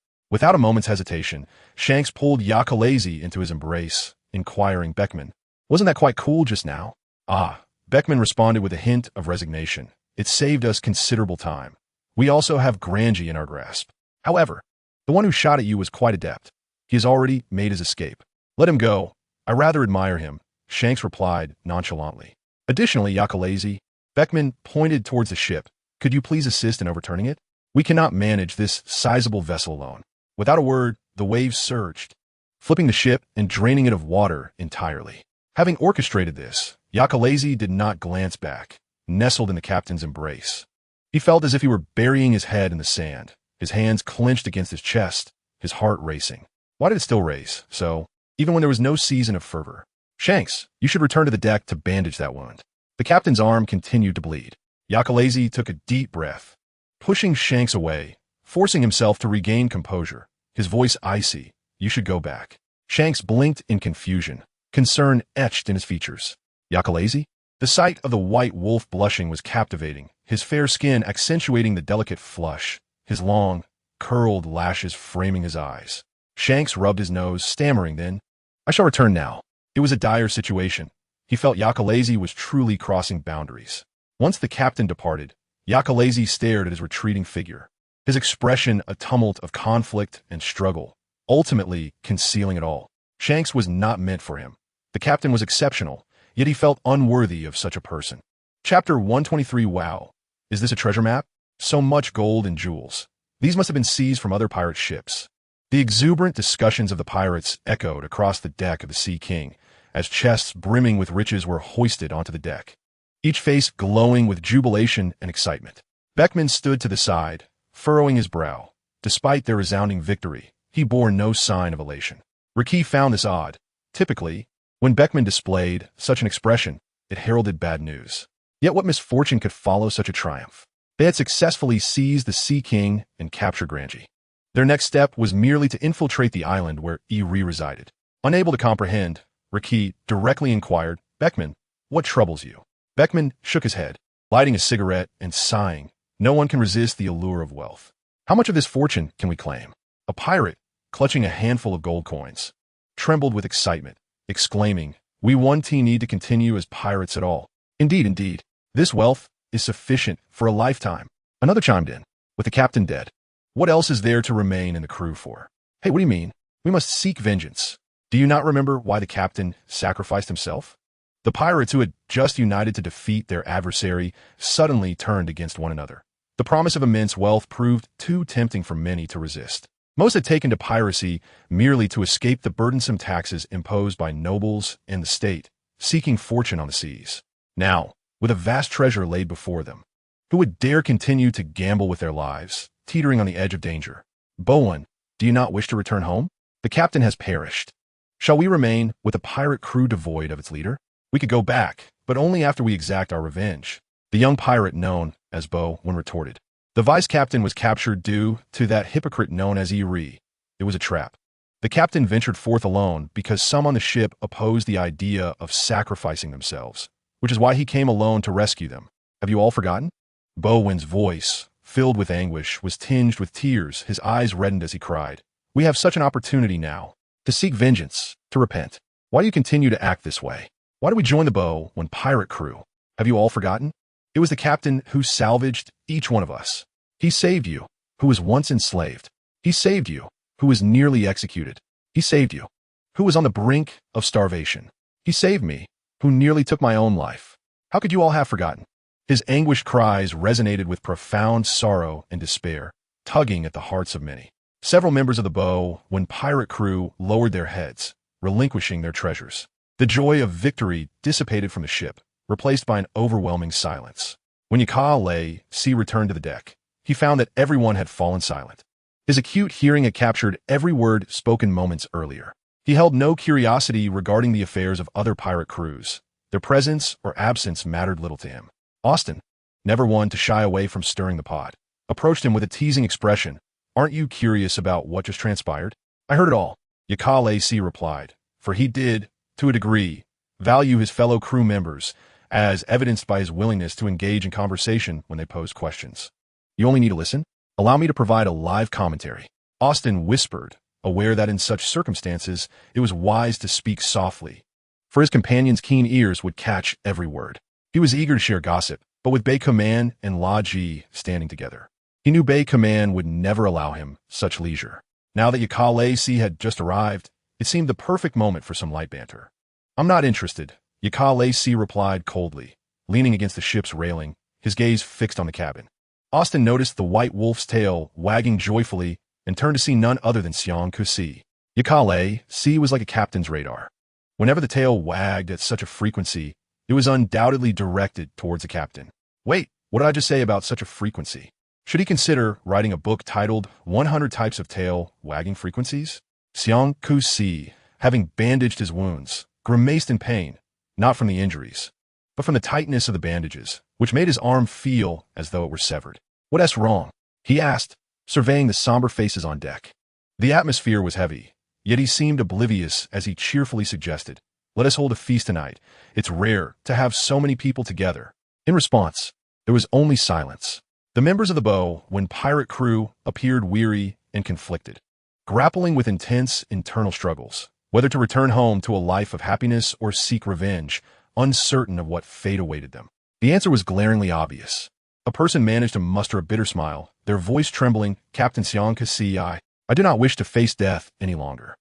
[SPEAKER 1] Without a moment's hesitation, Shanks pulled Yakalezi into his embrace, inquiring, "Beckman, wasn't that quite cool just now?" "Ah," Beckman responded with a hint of resignation. "It saved us considerable time. We also have Grangie in our grasp. However, the one who shot at you was quite adept. He has already made his escape. Let him go. I rather admire him," Shanks replied nonchalantly. "Additionally, Yakalezi," Beckman pointed towards the ship, "could you please assist in overturning it? We cannot manage this sizable vessel alone." Without a word, the waves surged, flipping the ship and draining it of water entirely. Having orchestrated this, Yakalezi did not glance back, nestled in the captain's embrace. He felt as if he were burying his head in the sand, his hands clenched against his chest, his heart racing. Why did it still race, so, even when there was no season of fervor? "Shanks, you should return to the deck to bandage that wound." The captain's arm continued to bleed. Yakalezi took a deep breath, pushing Shanks away, forcing himself to regain composure, his voice icy. "You should go back." Shanks blinked in confusion, concern etched in his features. "Yakalezi?" The sight of the white wolf blushing was captivating, his fair skin accentuating the delicate flush, his long, curled lashes framing his eyes. Shanks rubbed his nose, stammering then, "I shall return now." It was a dire situation. He felt Yakalezi was truly crossing boundaries. Once the captain departed, Yakalezi stared at his retreating figure, his expression a tumult of conflict and struggle, ultimately concealing it all. Shanks was not meant for him. The captain was exceptional, yet he felt unworthy of such a person. Chapter 123. Wow. Is this a treasure map? So much gold and jewels. These must have been seized from other pirate ships. The exuberant discussions of the pirates echoed across the deck of the Sea King, as chests brimming with riches were hoisted onto the deck, each face glowing with jubilation and excitement. Beckman stood to the side, furrowing his brow. Despite their resounding victory, he bore no sign of elation. Raki found this odd. Typically, when Beckman displayed such an expression, it heralded bad news. Yet what misfortune could follow such a triumph? They had successfully seized the Sea King and captured Grangie. Their next step was merely to infiltrate the island where Eri resided. Unable to comprehend, Raki directly inquired, "Beckman, what troubles you?" Beckman shook his head, lighting a cigarette and sighing. No one can resist the allure of wealth. "How much of this fortune can we claim?" A pirate, clutching a handful of gold coins, trembled with excitement, exclaiming, We won't need to continue as pirates at all. Indeed, indeed. This wealth is sufficient for a lifetime. Another chimed in, with the captain dead. What else is there to remain in the crew for? Hey, what do you mean? We must seek vengeance. Do you not remember why the captain sacrificed himself? The pirates who had just united to defeat their adversary suddenly turned against one another. The promise of immense wealth proved too tempting for many to resist. Most had taken to piracy merely to escape the burdensome taxes imposed by nobles and the state, seeking fortune on the seas. Now, with a vast treasure laid before them, who would dare continue to gamble with their lives, teetering on the edge of danger? Bowen, do you not wish to return home? The captain has perished. Shall we remain with a pirate crew devoid of its leader? We could go back, but only after we exact our revenge. The young pirate known as Bowen retorted. The vice-captain was captured due to that hypocrite known as Eri. It was a trap. The captain ventured forth alone because some on the ship opposed the idea of sacrificing themselves, which is why he came alone to rescue them. Have you all forgotten? Bowen's voice, filled with anguish, was tinged with tears. His eyes reddened as he cried. We have such an opportunity now, to seek vengeance, to repent. Why do you continue to act this way? Why do we join the Bowen pirate crew? Have you all forgotten? It was the captain who salvaged each one of us. He saved you, who was once enslaved. He saved you, who was nearly executed. He saved you, who was on the brink of starvation. He saved me, who nearly took my own life. How could you all have forgotten? His anguished cries resonated with profound sorrow and despair, tugging at the hearts of many. Several members of the Bowen pirate crew lowered their heads, relinquishing their treasures. The joy of victory dissipated from the ship, replaced by an overwhelming silence. When Yakale returned to the deck, he found that everyone had fallen silent. His acute hearing had captured every word spoken moments earlier. He held no curiosity regarding the affairs of other pirate crews. Their presence or absence mattered little to him. Austin, never one to shy away from stirring the pot, approached him with a teasing expression. Aren't you curious about what just transpired? I heard it all, Yakale replied, for he did, to a degree, value his fellow crew members, as evidenced by his willingness to engage in conversation when they posed questions. You only need to listen? Allow me to provide a live commentary. Austin whispered, aware that in such circumstances it was wise to speak softly, for his companion's keen ears would catch every word. He was eager to share gossip, but with Bae-Kaman and La-Ji standing together, he knew Bae-Kaman would never allow him such leisure. Now that Yakale had just arrived, it seemed the perfect moment for some light banter. I'm not interested, Yakale replied coldly, leaning against the ship's railing, his gaze fixed on the cabin. Austin noticed the white wolf's tail wagging joyfully and turned to see none other than Xiang Kusi. Yakale was like a captain's radar. Whenever the tail wagged at such a frequency, it was undoubtedly directed towards the captain. Wait, what did I just say about such a frequency? Should he consider writing a book titled 100 Types of Tail Wagging Frequencies? Xiang Kusi, having bandaged his wounds, grimaced in pain, not from the injuries, but from the tightness of the bandages, which made his arm feel as though it were severed. What's wrong? He asked, surveying the somber faces on deck. The atmosphere was heavy, yet he seemed oblivious as he cheerfully suggested, let us hold a feast tonight. It's rare to have so many people together. In response, there was only silence. The members of the Bowen pirate crew appeared weary and conflicted, grappling with intense internal struggles, whether to return home to a life of happiness or seek revenge, uncertain of what fate awaited them. The answer was glaringly obvious. A person managed to muster a bitter smile, their voice trembling. Captain Xiang Kusi, I do not wish to face death any longer.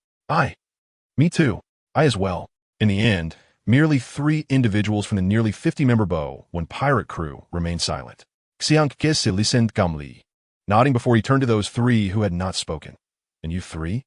[SPEAKER 1] Me too. I as well. In the end, merely 3 individuals from the nearly 50-member Bowen pirate crew remained silent. Xiang Kusi listened calmly, nodding before he turned to those 3 who had not spoken. And you 3?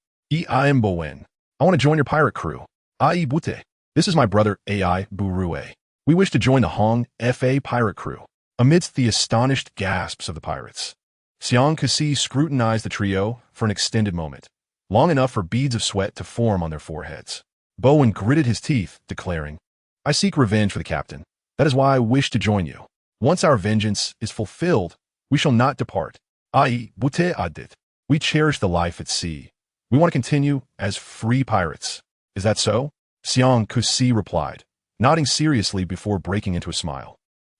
[SPEAKER 1] I am Bowen. I want to join your pirate crew. Ai Bute. This is my brother Ai Burue. We wish to join the Hong Fa pirate crew. Amidst the astonished gasps of the pirates, Xiang Kusi scrutinized the trio for an extended moment, long enough for beads of sweat to form on their foreheads. Bowen gritted his teeth, declaring, I seek revenge for the captain. That is why I wish to join you. Once our vengeance is fulfilled, we shall not depart. Ai Bute Adit. We cherish the life at sea. We want to continue as free pirates. Is that so? Xiang Kusi replied, nodding seriously before breaking into a smile.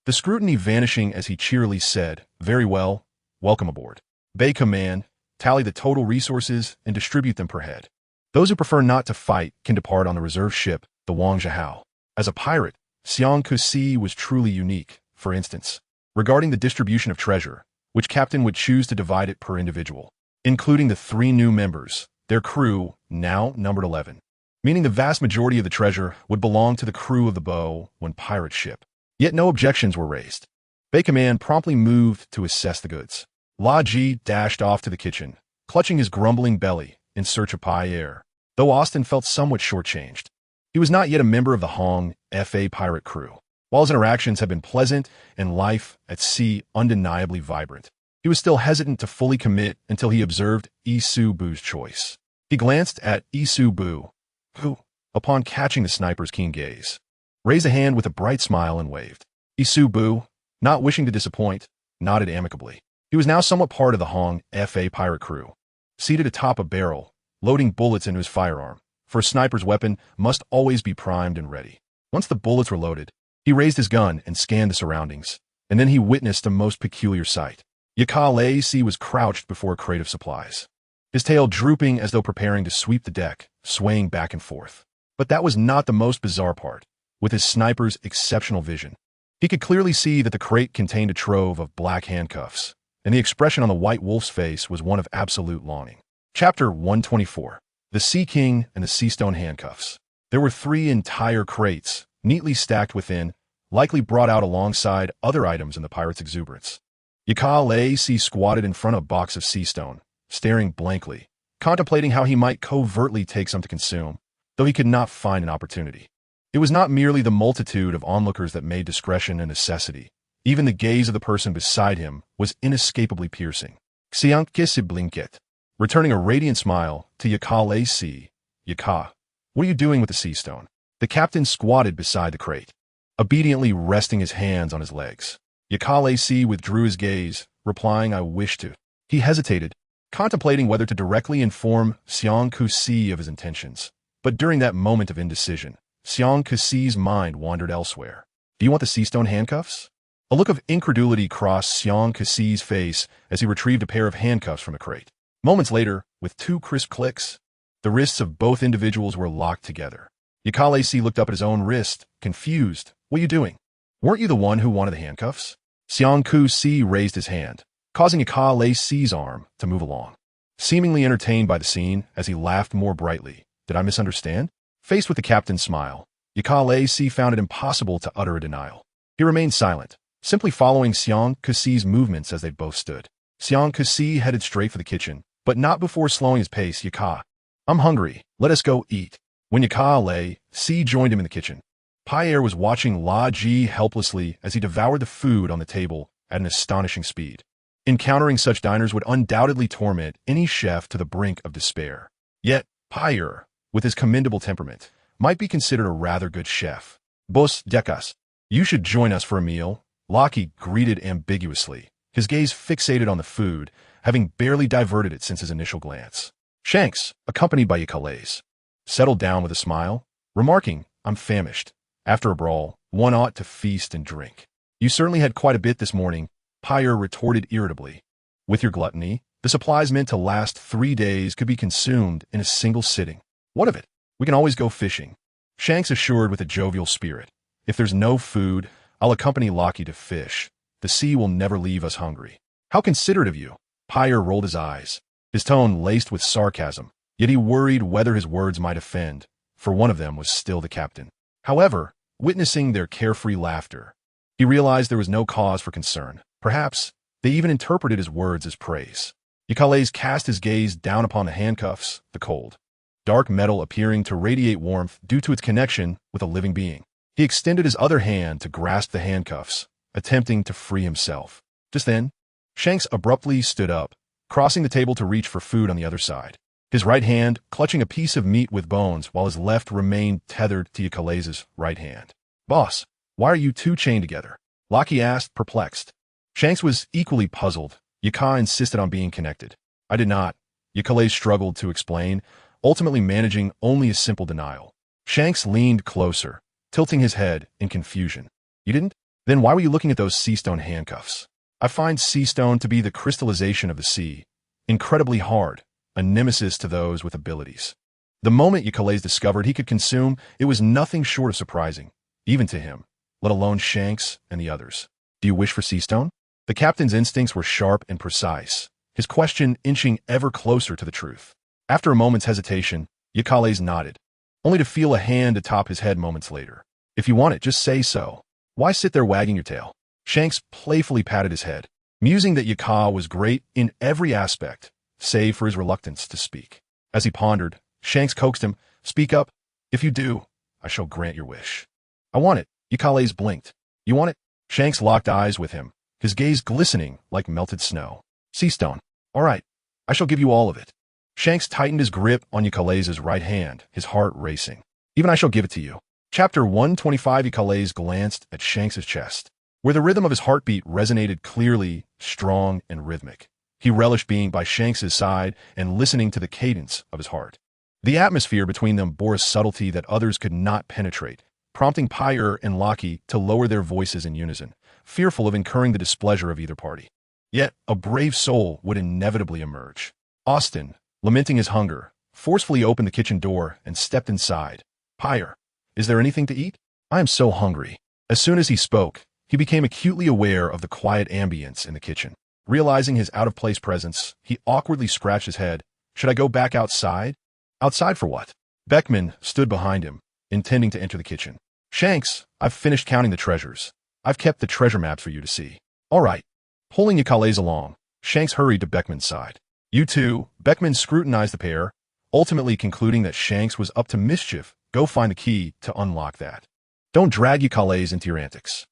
[SPEAKER 1] The scrutiny vanishing as he cheerily said, very well, welcome aboard. Bae-Kaman, tally the total resources and distribute them per head. Those who prefer not to fight can depart on the reserve ship, the Wang Zhihao. As a pirate, Xiang Kusi was truly unique, for instance, regarding the distribution of treasure, which captain would choose to divide it per individual, including the 3 new members, their crew, now numbered 11, meaning the vast majority of the treasure would belong to the crew of the Bow when pirate ship. Yet no objections were raised. Bay Command promptly moved to assess the goods. La Ji dashed off to the kitchen, clutching his grumbling belly in search of Pierre, though Austin felt somewhat shortchanged. He was not yet a member of the Hong Fa pirate crew. While his interactions had been pleasant and life at sea undeniably vibrant, he was still hesitant to fully commit until he observed Isu Bu's choice. He glanced at Isu Bu, who, upon catching the sniper's keen gaze, raised a hand with a bright smile and waved. Isu Bu, not wishing to disappoint, nodded amicably. He was now somewhat part of the Hong Fa pirate crew, seated atop a barrel, loading bullets into his firearm, for a sniper's weapon must always be primed and ready. Once the bullets were loaded, he raised his gun and scanned the surroundings, and then he witnessed a most peculiar sight. Yakalaisi was crouched before a crate of supplies, his tail drooping as though preparing to sweep the deck, swaying back and forth. But that was not the most bizarre part. With his sniper's exceptional vision, he could clearly see that the crate contained a trove of black handcuffs, and the expression on the white wolf's face was one of absolute longing. Chapter 124. The Sea King and the Sea Stone Handcuffs. There were 3 entire crates, neatly stacked within, likely brought out alongside other items in the pirate's exuberance. Yakalaisi squatted in front of a box of sea stone, staring blankly, contemplating how he might covertly take some to consume, though he could not find an opportunity. It was not merely the multitude of onlookers that made discretion a necessity. Even the gaze of the person beside him was inescapably piercing. Xiang Kisiblinket, returning a radiant smile to Yakalaisi. Yaka, what are you doing with the sea stone? The captain squatted beside the crate, obediently resting his hands on his legs. Yakalaisi withdrew his gaze, replying, I wish to. He hesitated, contemplating whether to directly inform Xiang Kusi of his intentions. But during that moment of indecision, Xiang Kusi's mind wandered elsewhere. Do you want the sea stone handcuffs? A look of incredulity crossed Xiang Kusi's face as he retrieved a pair of handcuffs from a crate. Moments later, with 2 crisp clicks, the wrists of both individuals were locked together. Yakalaisi looked up at his own wrist, confused. What are you doing? Weren't you the one who wanted the handcuffs? Xiang Kusi raised his hand, causing Yakalaisi's arm to move along. Seemingly entertained by the scene, as he laughed more brightly. Did I misunderstand? Faced with the captain's smile, Yakalaisi found it impossible to utter a denial. He remained silent, simply following Xiang Kusi's movements as they both stood. Xiang Kusi headed straight for the kitchen, but not before slowing his pace. Yaka, I'm hungry. Let us go eat. When Yakalaisi joined him in the kitchen, Pierre was watching La Ji helplessly as he devoured the food on the table at an astonishing speed. Encountering such diners would undoubtedly torment any chef to the brink of despair. Yet, Pierre, with his commendable temperament, might be considered a rather good chef. Bos Dekas, you should join us for a meal, Lockie greeted ambiguously, his gaze fixated on the food, having barely diverted it since his initial glance. Shanks, accompanied by Yakalaise, settled down with a smile, remarking, I'm famished. After a brawl, one ought to feast and drink. You certainly had quite a bit this morning, Pierre retorted irritably. With your gluttony, the supplies meant to last 3 days could be consumed in a single sitting. What of it? We can always go fishing. Shanks assured with a jovial spirit. If there's no food, I'll accompany Lockie to fish. The sea will never leave us hungry. How considerate of you. Pierre rolled his eyes, his tone laced with sarcasm, yet he worried whether his words might offend, for one of them was still the captain. However, witnessing their carefree laughter, he realized there was no cause for concern. Perhaps they even interpreted his words as praise. Yakalaise cast his gaze down upon the handcuffs, the cold, dark metal appearing to radiate warmth due to its connection with a living being. He extended his other hand to grasp the handcuffs, attempting to free himself. Just then, Shanks abruptly stood up, crossing the table to reach for food on the other side, his right hand clutching a piece of meat with bones while his left remained tethered to Yakalaise's right hand. Boss, why are you 2 chained together? Lockie asked, perplexed. Shanks was equally puzzled. Yaka insisted on being connected. I did not. Yakalaise struggled to explain, ultimately managing only a simple denial. Shanks leaned closer, tilting his head in confusion. You didn't? Then why were you looking at those sea stone handcuffs? I find sea stone to be the crystallization of the sea, incredibly hard, a nemesis to those with abilities. The moment Yakalaise discovered he could consume, it was nothing short of surprising. even to him, let alone Shanks and the others. Do you wish for sea stone? The captain's instincts were sharp and precise, his question inching ever closer to the truth. After a moment's hesitation, Yukales nodded, only to feel a hand atop his head moments later. If you want it, just say so. Why sit there wagging your tail? Shanks playfully patted his head, musing that Yuka was great in every aspect, save for his reluctance to speak. As he pondered, Shanks coaxed him, "Speak up. If you do, I shall grant your wish." "I want it." Yukales blinked. "You want it?" Shanks locked eyes with him, his gaze glistening like melted snow. "Sea stone. All right. I shall give you all of it." Shanks tightened his grip on Yukales' right hand, his heart racing. "Even I shall give it to you." Chapter 125. Yukales glanced at Shanks' chest, where the rhythm of his heartbeat resonated clearly, strong, and rhythmic. He relished being by Shanks' side and listening to the cadence of his heart. The atmosphere between them bore a subtlety that others could not penetrate, prompting Pyre and Loki to lower their voices in unison, fearful of incurring the displeasure of either party. Yet a brave soul would inevitably emerge. Austin, lamenting his hunger, forcefully opened the kitchen door and stepped inside. "Pyre, is there anything to eat? I am so hungry." As soon as he spoke, he became acutely aware of the quiet ambience in the kitchen. Realizing his out-of-place presence, he awkwardly scratched his head. "Should I go back outside?" "Outside for what?" Beckman stood behind him, intending to enter the kitchen. "Shanks, I've finished counting the treasures. I've kept the treasure maps for you to see." "All right." Pulling Yukales along, Shanks hurried to Beckman's side. "You two." Beckman scrutinized the pair, ultimately concluding that Shanks was up to mischief. "Go find the key to unlock that. Don't drag Yukales into your antics."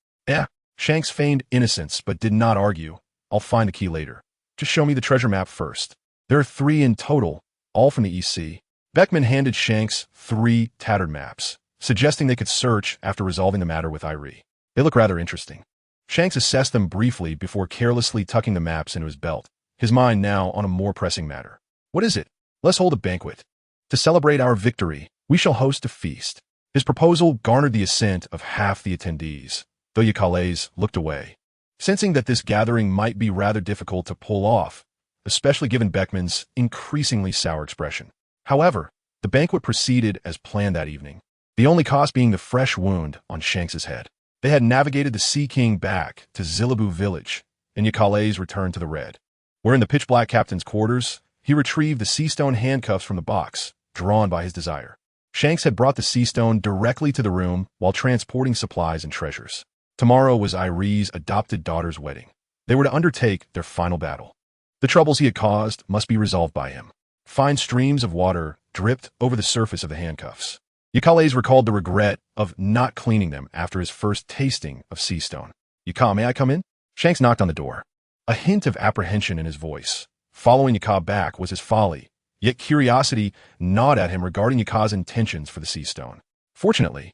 [SPEAKER 1] Shanks feigned innocence but did not argue. "I'll find the key later. Just show me the treasure map first." "There are 3 in total, all from the East Sea." Beckman handed Shanks 3 tattered maps, suggesting they could search after resolving the matter with Irie. "They look rather interesting." Shanks assessed them briefly before carelessly tucking the maps into his belt, his mind now on a more pressing matter. "What is it?" "Let's hold a banquet. To celebrate our victory, we shall host a feast." His proposal garnered the assent of half the attendees, though Yukales looked away, sensing that this gathering might be rather difficult to pull off, especially given Beckman's increasingly sour expression. However, the banquet proceeded as planned that evening, the only cost being the fresh wound on Shanks' head. They had navigated the Sea King back to Zilibu village, and Yukales returned to the Red, where in the pitch-black captain's quarters, he retrieved the sea stone handcuffs from the box, drawn by his desire. Shanks had brought the sea stone directly to the room while transporting supplies and treasures. Tomorrow was Irie's adopted daughter's wedding. They were to undertake their final battle. The troubles he had caused must be resolved by him. Fine streams of water dripped over the surface of the handcuffs. Yukales recalled the regret of not cleaning them after his first tasting of sea stone. "Yuka, may I come in?" Shanks knocked on the door. A hint of apprehension in his voice. Following Yuka back was his folly, yet curiosity gnawed at him regarding Yuka's intentions for the sea stone. Fortunately,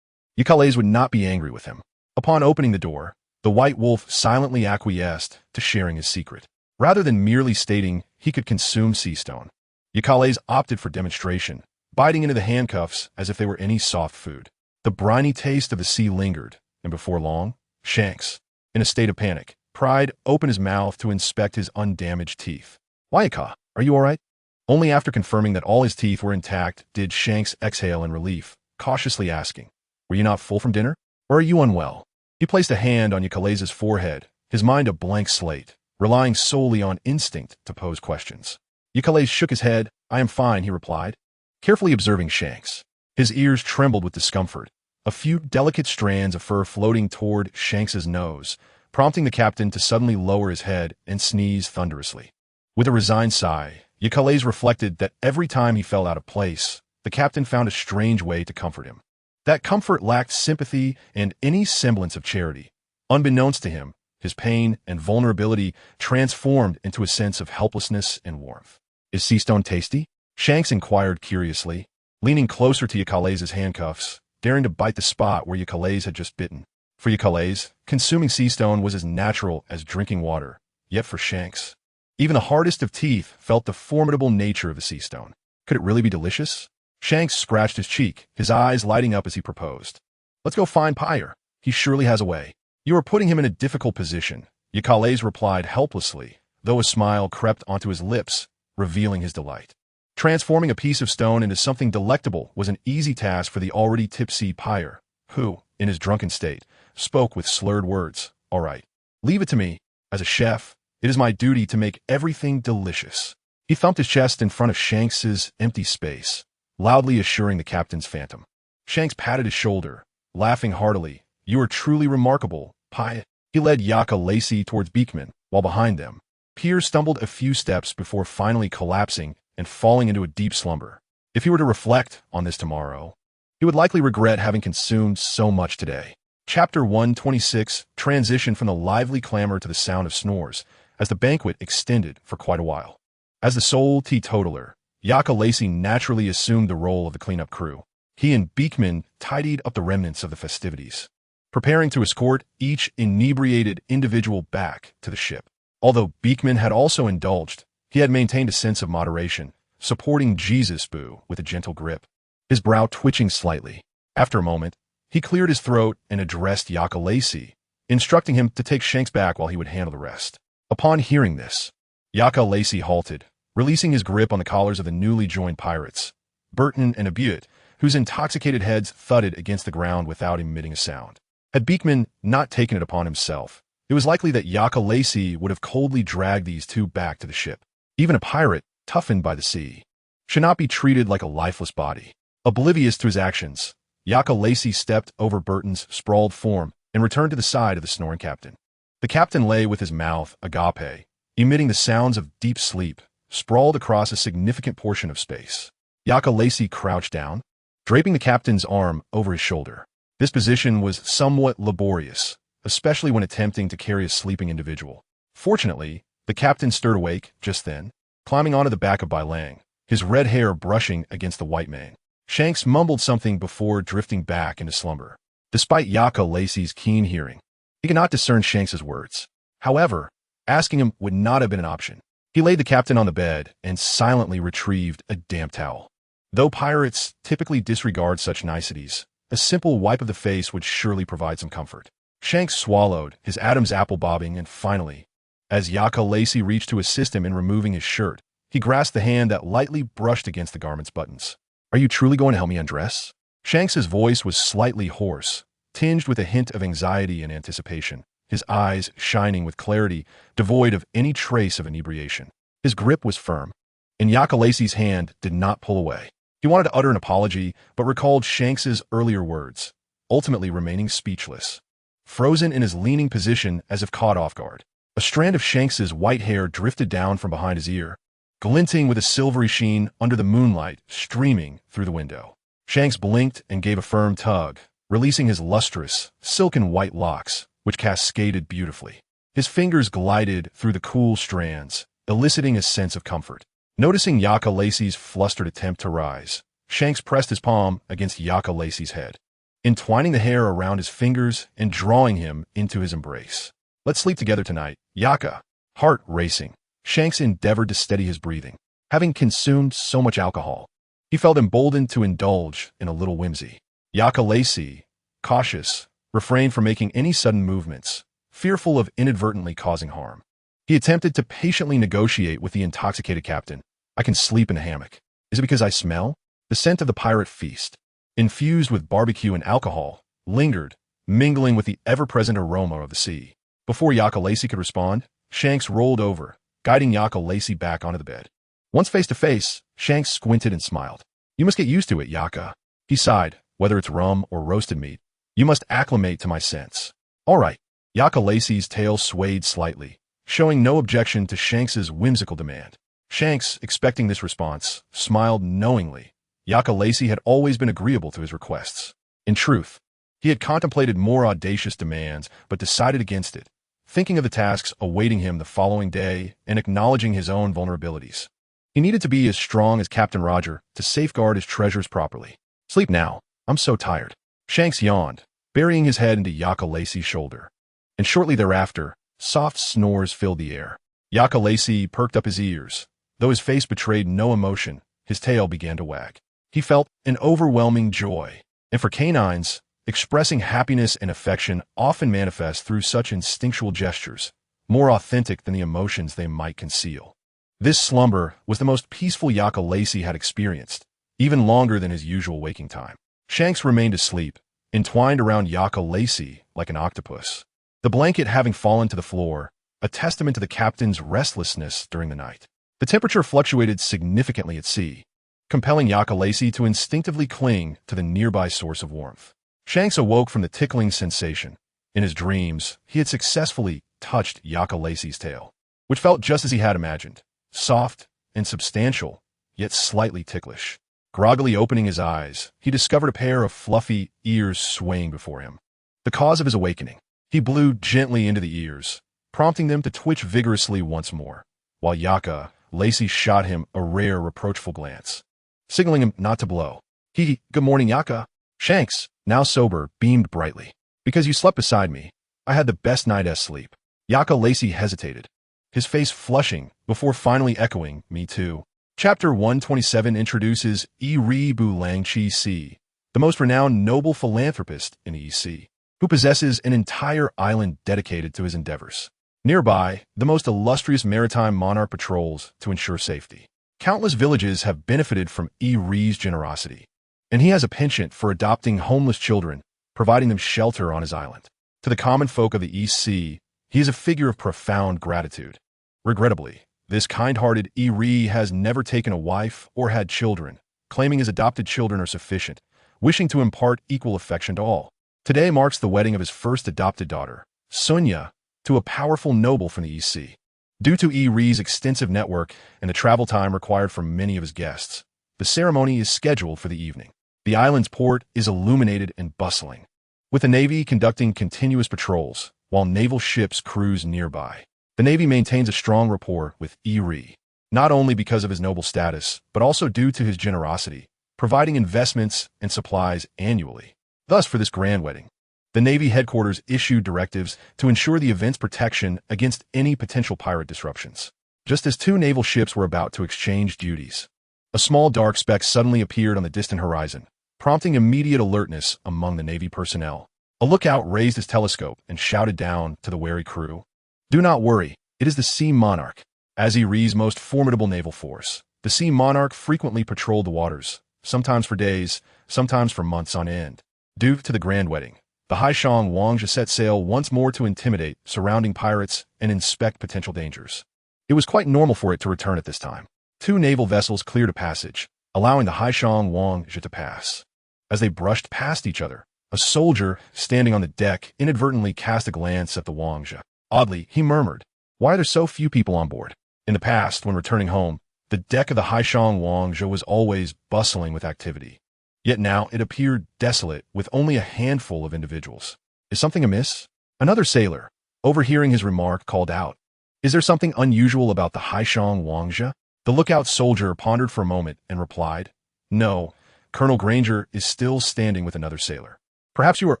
[SPEAKER 1] Yukales would not be angry with him. Upon opening the door, the white wolf silently acquiesced to sharing his secret. Rather than merely stating he could consume sea stone, Yukales opted for demonstration, biting into the handcuffs as if they were any soft food. The briny taste of the sea lingered, and before long, Shanks, in a state of panic, pried open his mouth to inspect his undamaged teeth. "Why, Yuka, are you all right?" Only after confirming that all his teeth were intact did Shanks exhale in relief, cautiously asking, "Were you not full from dinner? Or are you unwell?" He placed a hand on Yukales' forehead, his mind a blank slate, relying solely on instinct to pose questions. Yukales shook his head. "I am fine," he replied, carefully observing Shanks. His ears trembled with discomfort, a few delicate strands of fur floating toward Shanks' nose, prompting the captain to suddenly lower his head and sneeze thunderously. With a resigned sigh, Yukales reflected that every time he felt out of place, the captain found a strange way to comfort him. That comfort lacked sympathy and any semblance of charity. Unbeknownst to him, his pain and vulnerability transformed into a sense of helplessness and warmth. "Is sea stone tasty?" Shanks inquired curiously, leaning closer to Yukales' handcuffs, daring to bite the spot where Yukales had just bitten. For Yukales, consuming sea stone was as natural as drinking water, yet for Shanks, even the hardest of teeth felt the formidable nature of the sea stone. Could it really be delicious? Shanks scratched his cheek, his eyes lighting up as he proposed. "Let's go find Pyre. He surely has a way." "You are putting him in a difficult position," Yukales replied helplessly, though a smile crept onto his lips, revealing his delight. Transforming a piece of stone into something delectable was an easy task for the already tipsy Pyre, who, in his drunken state, spoke with slurred words. "All right. Leave it to me. As a chef, it is my duty to make everything delicious." He thumped his chest in front of Shanks's empty space, loudly assuring the captain's phantom. Shanks patted his shoulder, laughing heartily. "You are truly remarkable, Pi." He led Yaka Lacey towards Beekman, while behind them, Piers stumbled a few steps before finally collapsing and falling into a deep slumber. If he were to reflect on this tomorrow, he would likely regret having consumed so much today. Chapter 126 transitioned from the lively clamor to the sound of snores, as the banquet extended for quite a while. As the sole teetotaler, Yaka Lacey naturally assumed the role of the cleanup crew. He and Beekman tidied up the remnants of the festivities, preparing to escort each inebriated individual back to the ship. Although Beekman had also indulged, he had maintained a sense of moderation, supporting Jesus Boo with a gentle grip, his brow twitching slightly. After a moment, he cleared his throat and addressed Yaka Lacey, instructing him to take Shanks back while he would handle the rest. Upon hearing this, Yaka Lacey halted, releasing his grip on the collars of the newly joined pirates, Burton and Abute, whose intoxicated heads thudded against the ground without emitting a sound. Had Beekman not taken it upon himself, it was likely that Yaka Lacey would have coldly dragged these two back to the ship. Even a pirate, toughened by the sea, should not be treated like a lifeless body. Oblivious to his actions, Yaka Lacey stepped over Burton's sprawled form and returned to the side of the snoring captain. The captain lay with his mouth agape, emitting the sounds of deep sleep, sprawled across a significant portion of space. Yaka Lacey crouched down, draping the captain's arm over his shoulder. This position was somewhat laborious, especially when attempting to carry a sleeping individual. Fortunately, the captain stirred awake just then, climbing onto the back of Bai Lang, his red hair brushing against the white mane. Shanks mumbled something before drifting back into slumber. Despite Yaka Lacey's keen hearing, he could not discern Shanks's words. However, asking him would not have been an option. He laid the captain on the bed and silently retrieved a damp towel. Though pirates typically disregard such niceties, a simple wipe of the face would surely provide some comfort. Shanks swallowed, his Adam's apple bobbing, and finally, as Yaka Lacey reached to assist him in removing his shirt, he grasped the hand that lightly brushed against the garment's buttons. "Are you truly going to help me undress?" Shanks's voice was slightly hoarse, tinged with a hint of anxiety and anticipation, his eyes shining with clarity, devoid of any trace of inebriation. His grip was firm, and Yaka Lacey's hand did not pull away. He wanted to utter an apology, but recalled Shanks's earlier words, ultimately remaining speechless, frozen in his leaning position as if caught off guard. A strand of Shanks's white hair drifted down from behind his ear, glinting with a silvery sheen under the moonlight streaming through the window. Shanks blinked and gave a firm tug, releasing his lustrous, silken white locks, which cascaded beautifully. His fingers glided through the cool strands, eliciting a sense of comfort. Noticing Yaka Lacey's flustered attempt to rise, Shanks pressed his palm against Yaka Lacey's head, entwining the hair around his fingers and drawing him into his embrace. "Let's sleep together tonight, Yaka." Heart racing, Shanks endeavored to steady his breathing. Having consumed so much alcohol, he felt emboldened to indulge in a little whimsy. Yaka Lacey, cautious, refrained from making any sudden movements, fearful of inadvertently causing harm. He attempted to patiently negotiate with the intoxicated captain. "I can sleep in a hammock. Is it because I smell?" The scent of the pirate feast, infused with barbecue and alcohol, lingered, mingling with the ever-present aroma of the sea. Before Yaka Lacey could respond, Shanks rolled over, guiding Yaka Lacey back onto the bed. Once face to face, Shanks squinted and smiled. "You must get used to it, Yaka." He sighed. "Whether it's rum or roasted meat, you must acclimate to my scents." "All right." Yaka Lacey's tail swayed slightly, showing no objection to Shanks's whimsical demand. Shanks, expecting this response, smiled knowingly. Yaka Lacey had always been agreeable to his requests. In truth, he had contemplated more audacious demands, but decided against it, thinking of the tasks awaiting him the following day and acknowledging his own vulnerabilities. He needed to be as strong as Captain Roger to safeguard his treasures properly. "Sleep now. I'm so tired." Shanks yawned, burying his head into Yaka Lacey's shoulder. And shortly thereafter, soft snores filled the air. Yaka Lacey perked up his ears. Though his face betrayed no emotion, his tail began to wag. He felt an overwhelming joy, and for canines, expressing happiness and affection often manifest through such instinctual gestures, more authentic than the emotions they might conceal. This slumber was the most peaceful Yaka Lacey had experienced, even longer than his usual waking time. Shanks remained asleep, entwined around Yaka Lacey like an octopus. The blanket having fallen to the floor, a testament to the captain's restlessness during the night. The temperature fluctuated significantly at sea, compelling Yaka Lacey to instinctively cling to the nearby source of warmth. Shanks awoke from the tickling sensation. In his dreams, he had successfully touched Yaka Lacey's tail, which felt just as he had imagined, soft and substantial, yet slightly ticklish. Groggily opening his eyes, he discovered a pair of fluffy ears swaying before him. The cause of his awakening. He blew gently into the ears, prompting them to twitch vigorously once more, while Yaka Lacey shot him a rare, reproachful glance, signaling him not to blow. Good morning, Yaka. Shanks, now sober, beamed brightly. Because you slept beside me, I had the best night's sleep. Yaka Lacey hesitated, his face flushing before finally echoing, me too. Chapter 127 introduces Yi Lang Chi Si, the most renowned noble philanthropist in EC, who possesses an entire island dedicated to his endeavors. Nearby, the most illustrious maritime monarch patrols to ensure safety. Countless villages have benefited from Yi generosity, and he has a penchant for adopting homeless children, providing them shelter on his island. To the common folk of the EC, he is a figure of profound gratitude. Regrettably, this kind-hearted Yi has never taken a wife or had children, claiming his adopted children are sufficient, wishing to impart equal affection to all. Today marks the wedding of his first adopted daughter, Sunya, to a powerful noble from the EC. Due to Yi's extensive network and the travel time required for many of his guests, the ceremony is scheduled for the evening. The island's port is illuminated and bustling, with the Navy conducting continuous patrols, while naval ships cruise nearby. The Navy maintains a strong rapport with Yi, not only because of his noble status, but also due to his generosity, providing investments and supplies annually. Thus, for this grand wedding, the Navy headquarters issued directives to ensure the event's protection against any potential pirate disruptions. Just as two naval ships were about to exchange duties, a small dark speck suddenly appeared on the distant horizon, prompting immediate alertness among the Navy personnel. A lookout raised his telescope and shouted down to the wary crew, "Do not worry, it is the Sea Monarch." As Yi's most formidable naval force, the Sea Monarch frequently patrolled the waters, sometimes for days, sometimes for months on end. Due to the grand wedding, the Haishang Wangzhe set sail once more to intimidate surrounding pirates and inspect potential dangers. It was quite normal for it to return at this time. Two naval vessels cleared a passage, allowing the Haishang Wangzhe to pass. As they brushed past each other, a soldier standing on the deck inadvertently cast a glance at the Wangzhe. Oddly, he murmured, "Why are there so few people on board?" In the past, when returning home, the deck of the Haishang Wangzhe was always bustling with activity. Yet now it appeared desolate with only a handful of individuals. Is something amiss? Another sailor, overhearing his remark, called out, "Is there something unusual about the Haishang Wangzhe?" The lookout soldier pondered for a moment and replied, "No, Colonel Granger is still standing with another sailor. Perhaps you are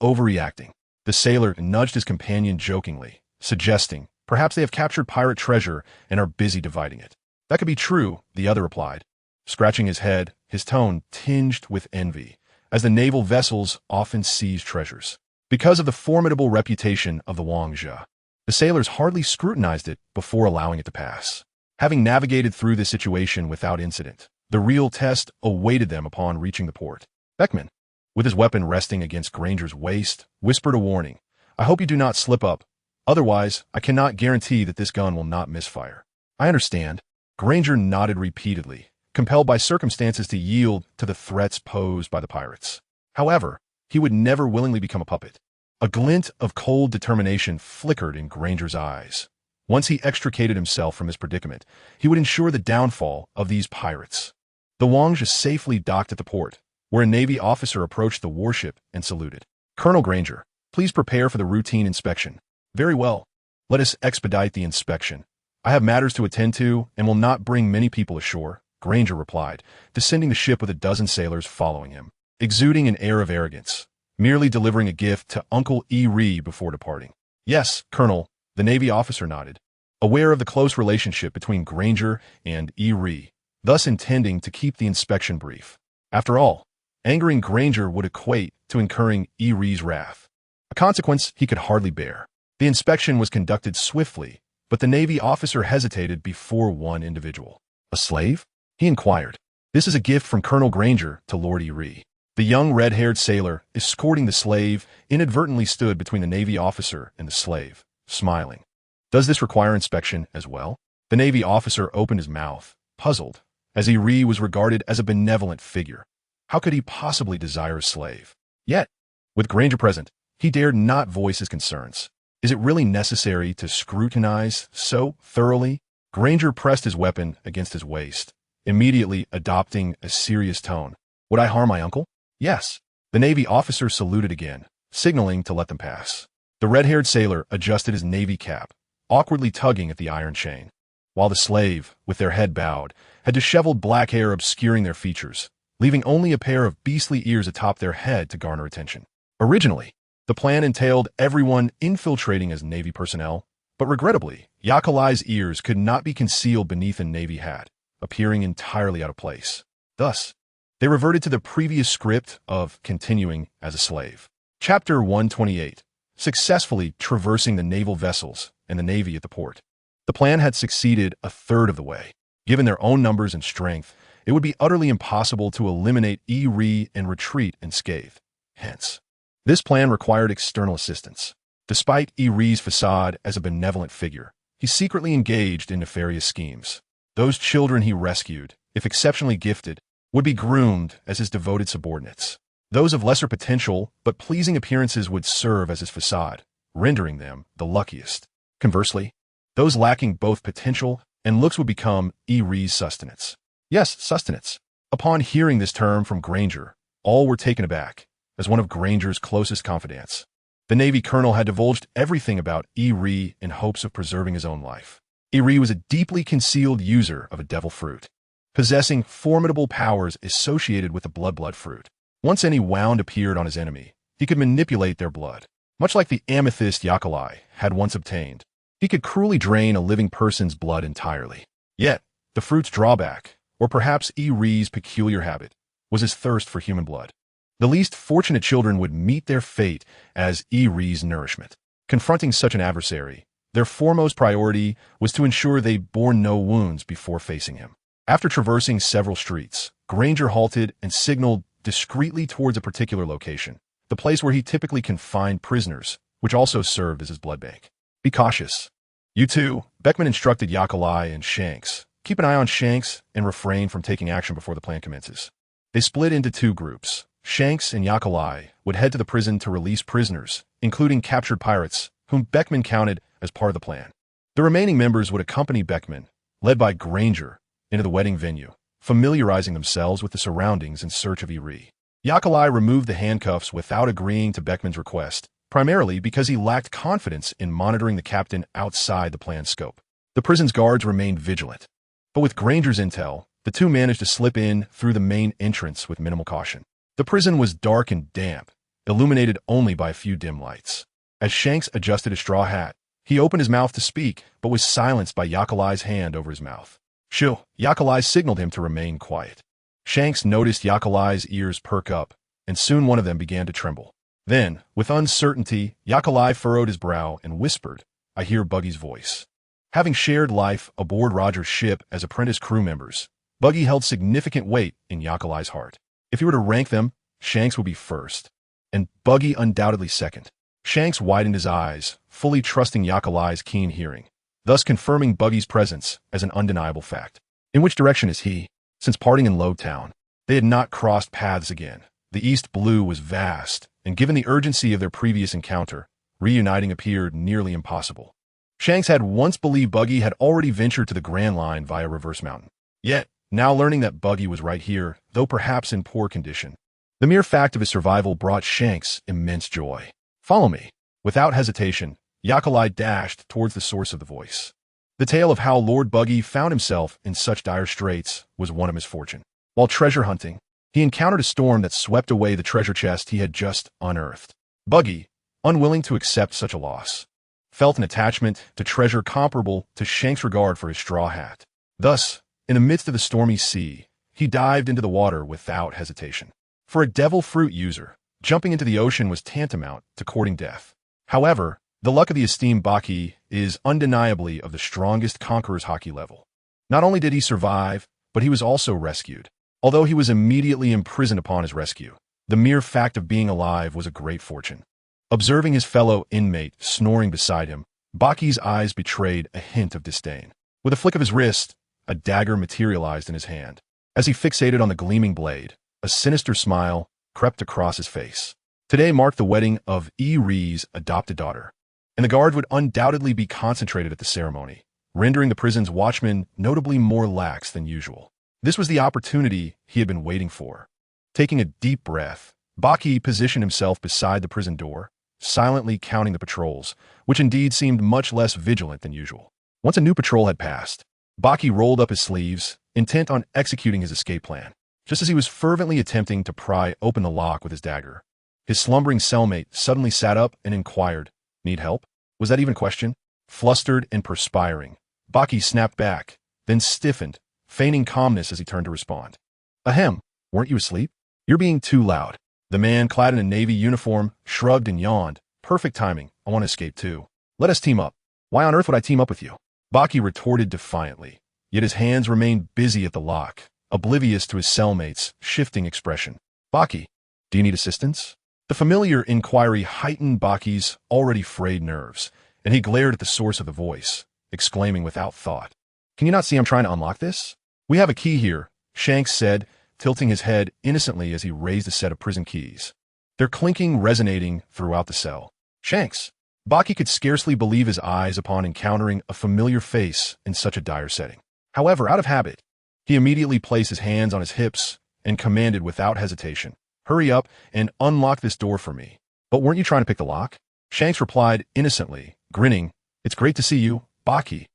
[SPEAKER 1] overreacting." The sailor nudged his companion jokingly, suggesting, "Perhaps they have captured pirate treasure and are busy dividing it." "That could be true," the other replied, scratching his head, his tone tinged with envy, as the naval vessels often seize treasures. Because of the formidable reputation of the Wangzhe, the sailors hardly scrutinized it before allowing it to pass. Having navigated through this situation without incident, the real test awaited them upon reaching the port. Beckman, with his weapon resting against Granger's waist, whispered a warning, "I hope you do not slip up. Otherwise, I cannot guarantee that this gun will not misfire." "I understand." Granger nodded repeatedly, compelled by circumstances to yield to the threats posed by the pirates. However, he would never willingly become a puppet. A glint of cold determination flickered in Granger's eyes. Once he extricated himself from his predicament, he would ensure the downfall of these pirates. The Wangzhe safely docked at the port, where a Navy officer approached the warship and saluted. "Colonel Granger, please prepare for the routine inspection." "Very well. Let us expedite the inspection. I have matters to attend to and will not bring many people ashore," Granger replied, descending the ship with a dozen sailors following him, exuding an air of arrogance, merely delivering a gift to Uncle Yi before departing. "Yes, Colonel," the Navy officer nodded, aware of the close relationship between Granger and Yi, thus intending to keep the inspection brief. After all, angering Granger would equate to incurring Yi's wrath, a consequence he could hardly bear. The inspection was conducted swiftly, but the Navy officer hesitated before one individual. "A slave?" he inquired. "This is a gift from Colonel Granger to Lord Yi." The young red-haired sailor, escorting the slave, inadvertently stood between the Navy officer and the slave, smiling. Does this require inspection as well? The Navy officer opened his mouth, puzzled, as Eri was regarded as a benevolent figure. How could he possibly desire a slave? Yet, with Granger present, he dared not voice his concerns. Is it really necessary to scrutinize so thoroughly? Granger pressed his weapon against his waist, immediately adopting a serious tone. Would I harm my uncle? Yes. The Navy officer saluted again, signaling to let them pass. The red-haired sailor adjusted his Navy cap, awkwardly tugging at the iron chain, while the slave, with their head bowed, had disheveled black hair obscuring their features, leaving only a pair of beastly ears atop their head to garner attention. Originally, the plan entailed everyone infiltrating as Navy personnel, but regrettably, Yakalai's ears could not be concealed beneath a Navy hat, appearing entirely out of place. Thus, they reverted to the previous script of continuing as a slave. Chapter 128. Successfully traversing the naval vessels and the Navy at the port. The plan had succeeded a third of the way. Given their own numbers and strength, it would be utterly impossible to eliminate Eri and retreat unscathed. Hence, this plan required external assistance. Despite Eri's facade as a benevolent figure, he secretly engaged in nefarious schemes. Those children he rescued, if exceptionally gifted, would be groomed as his devoted subordinates. Those of lesser potential but pleasing appearances would serve as his facade, rendering them the luckiest. Conversely, those lacking both potential and looks would become Eri's sustenance. Yes, sustenance. Upon hearing this term from Granger, all were taken aback, as one of Granger's closest confidants. The Navy colonel had divulged everything about Eri in hopes of preserving his own life. Eri was a deeply concealed user of a devil fruit, possessing formidable powers associated with the blood fruit. Once any wound appeared on his enemy, he could manipulate their blood. Much like the amethyst Yakalai had once obtained, he could cruelly drain a living person's blood entirely. Yet, the fruit's drawback, or perhaps Eri's peculiar habit, was his thirst for human blood. The least fortunate children would meet their fate as Eri's nourishment. Confronting such an adversary, their foremost priority was to ensure they bore no wounds before facing him. After traversing several streets, Granger halted and signaled discreetly towards a particular location, the place where he typically confined prisoners, which also served as his blood bank. Be cautious. You two, Beckman instructed Yakalai and Shanks. Keep an eye on Shanks and refrain from taking action before the plan commences. They split into two groups. Shanks and Yakalai would head to the prison to release prisoners, including captured pirates, whom Beckman counted as part of the plan. The remaining members would accompany Beckman, led by Granger, into the wedding venue, familiarizing themselves with the surroundings in search of Eri. Yakalai removed the handcuffs without agreeing to Beckman's request, primarily because he lacked confidence in monitoring the captain outside the plan's scope. The prison's guards remained vigilant, but with Granger's intel, the two managed to slip in through the main entrance with minimal caution. The prison was dark and damp, illuminated only by a few dim lights. As Shanks adjusted his straw hat, he opened his mouth to speak, but was silenced by Yakalai's hand over his mouth. Shoo! Yakalai signaled him to remain quiet. Shanks noticed Yakalai's ears perk up, and soon one of them began to tremble. Then, with uncertainty, Yakalai furrowed his brow and whispered, "I hear Buggy's voice." Having shared life aboard Roger's ship as apprentice crew members, Buggy held significant weight in Yakalai's heart. If he were to rank them, Shanks would be first, and Buggy undoubtedly second. Shanks widened his eyes, fully trusting Yakalai's keen hearing, thus confirming Buggy's presence as an undeniable fact. In which direction is he? Since parting in Lowtown, they had not crossed paths again. The East Blue was vast, and given the urgency of their previous encounter, reuniting appeared nearly impossible. Shanks had once believed Buggy had already ventured to the Grand Line via Reverse Mountain. Yet, now learning that Buggy was right here, though perhaps in poor condition, the mere fact of his survival brought Shanks immense joy. "Follow me." Without hesitation, Yakalai dashed towards the source of the voice. The tale of how Lord Buggy found himself in such dire straits was one of misfortune. While treasure hunting, he encountered a storm that swept away the treasure chest he had just unearthed. Buggy, unwilling to accept such a loss, felt an attachment to treasure comparable to Shanks' regard for his straw hat. Thus, in the midst of the stormy sea, he dived into the water without hesitation. For a devil fruit user, jumping into the ocean was tantamount to courting death. However, the luck of the esteemed Baki is undeniably of the strongest conqueror's hockey level. Not only did he survive, but he was also rescued. Although he was immediately imprisoned upon his rescue, The mere fact of being alive was a great fortune. Observing his fellow inmate snoring beside him, Baki's eyes betrayed a hint of disdain. With a flick of his wrist, a dagger materialized in his hand. As he fixated on the gleaming blade, a sinister smile crept across his face. Today marked the wedding of Ri's adopted daughter, and the guard would undoubtedly be concentrated at the ceremony, rendering the prison's watchmen notably more lax than usual. This was the opportunity he had been waiting for. Taking a deep breath, Baki positioned himself beside the prison door, silently counting the patrols, which indeed seemed much less vigilant than usual. Once a new patrol had passed, Baki rolled up his sleeves, intent on executing his escape plan. Just as he was fervently attempting to pry open the lock with his dagger, his slumbering cellmate suddenly sat up and inquired, "Need help?" Was that even a question? Flustered and perspiring, Baki snapped back, then stiffened, feigning calmness as he turned to respond. "Ahem, weren't you asleep? You're being too loud." The man, clad in a navy uniform, shrugged and yawned. "Perfect timing. I want to escape too. Let us team up." "Why on earth would I team up with you?" Baki retorted defiantly, yet his hands remained busy at the lock, oblivious to his cellmate's shifting expression. "Baki, do you need assistance?" The familiar inquiry heightened Baki's already frayed nerves, and he glared at the source of the voice, exclaiming without thought, "Can you not see I'm trying to unlock this?" "We have a key here," Shanks said, tilting his head innocently as he raised a set of prison keys. Their clinking resonating throughout the cell. "Shanks!" Baki could scarcely believe his eyes upon encountering a familiar face in such a dire setting. However, out of habit, he immediately placed his hands on his hips and commanded without hesitation, "Hurry up and unlock this door for me." "But weren't you trying to pick the lock?" Shanks replied innocently, grinning, "It's great to see you, Baki.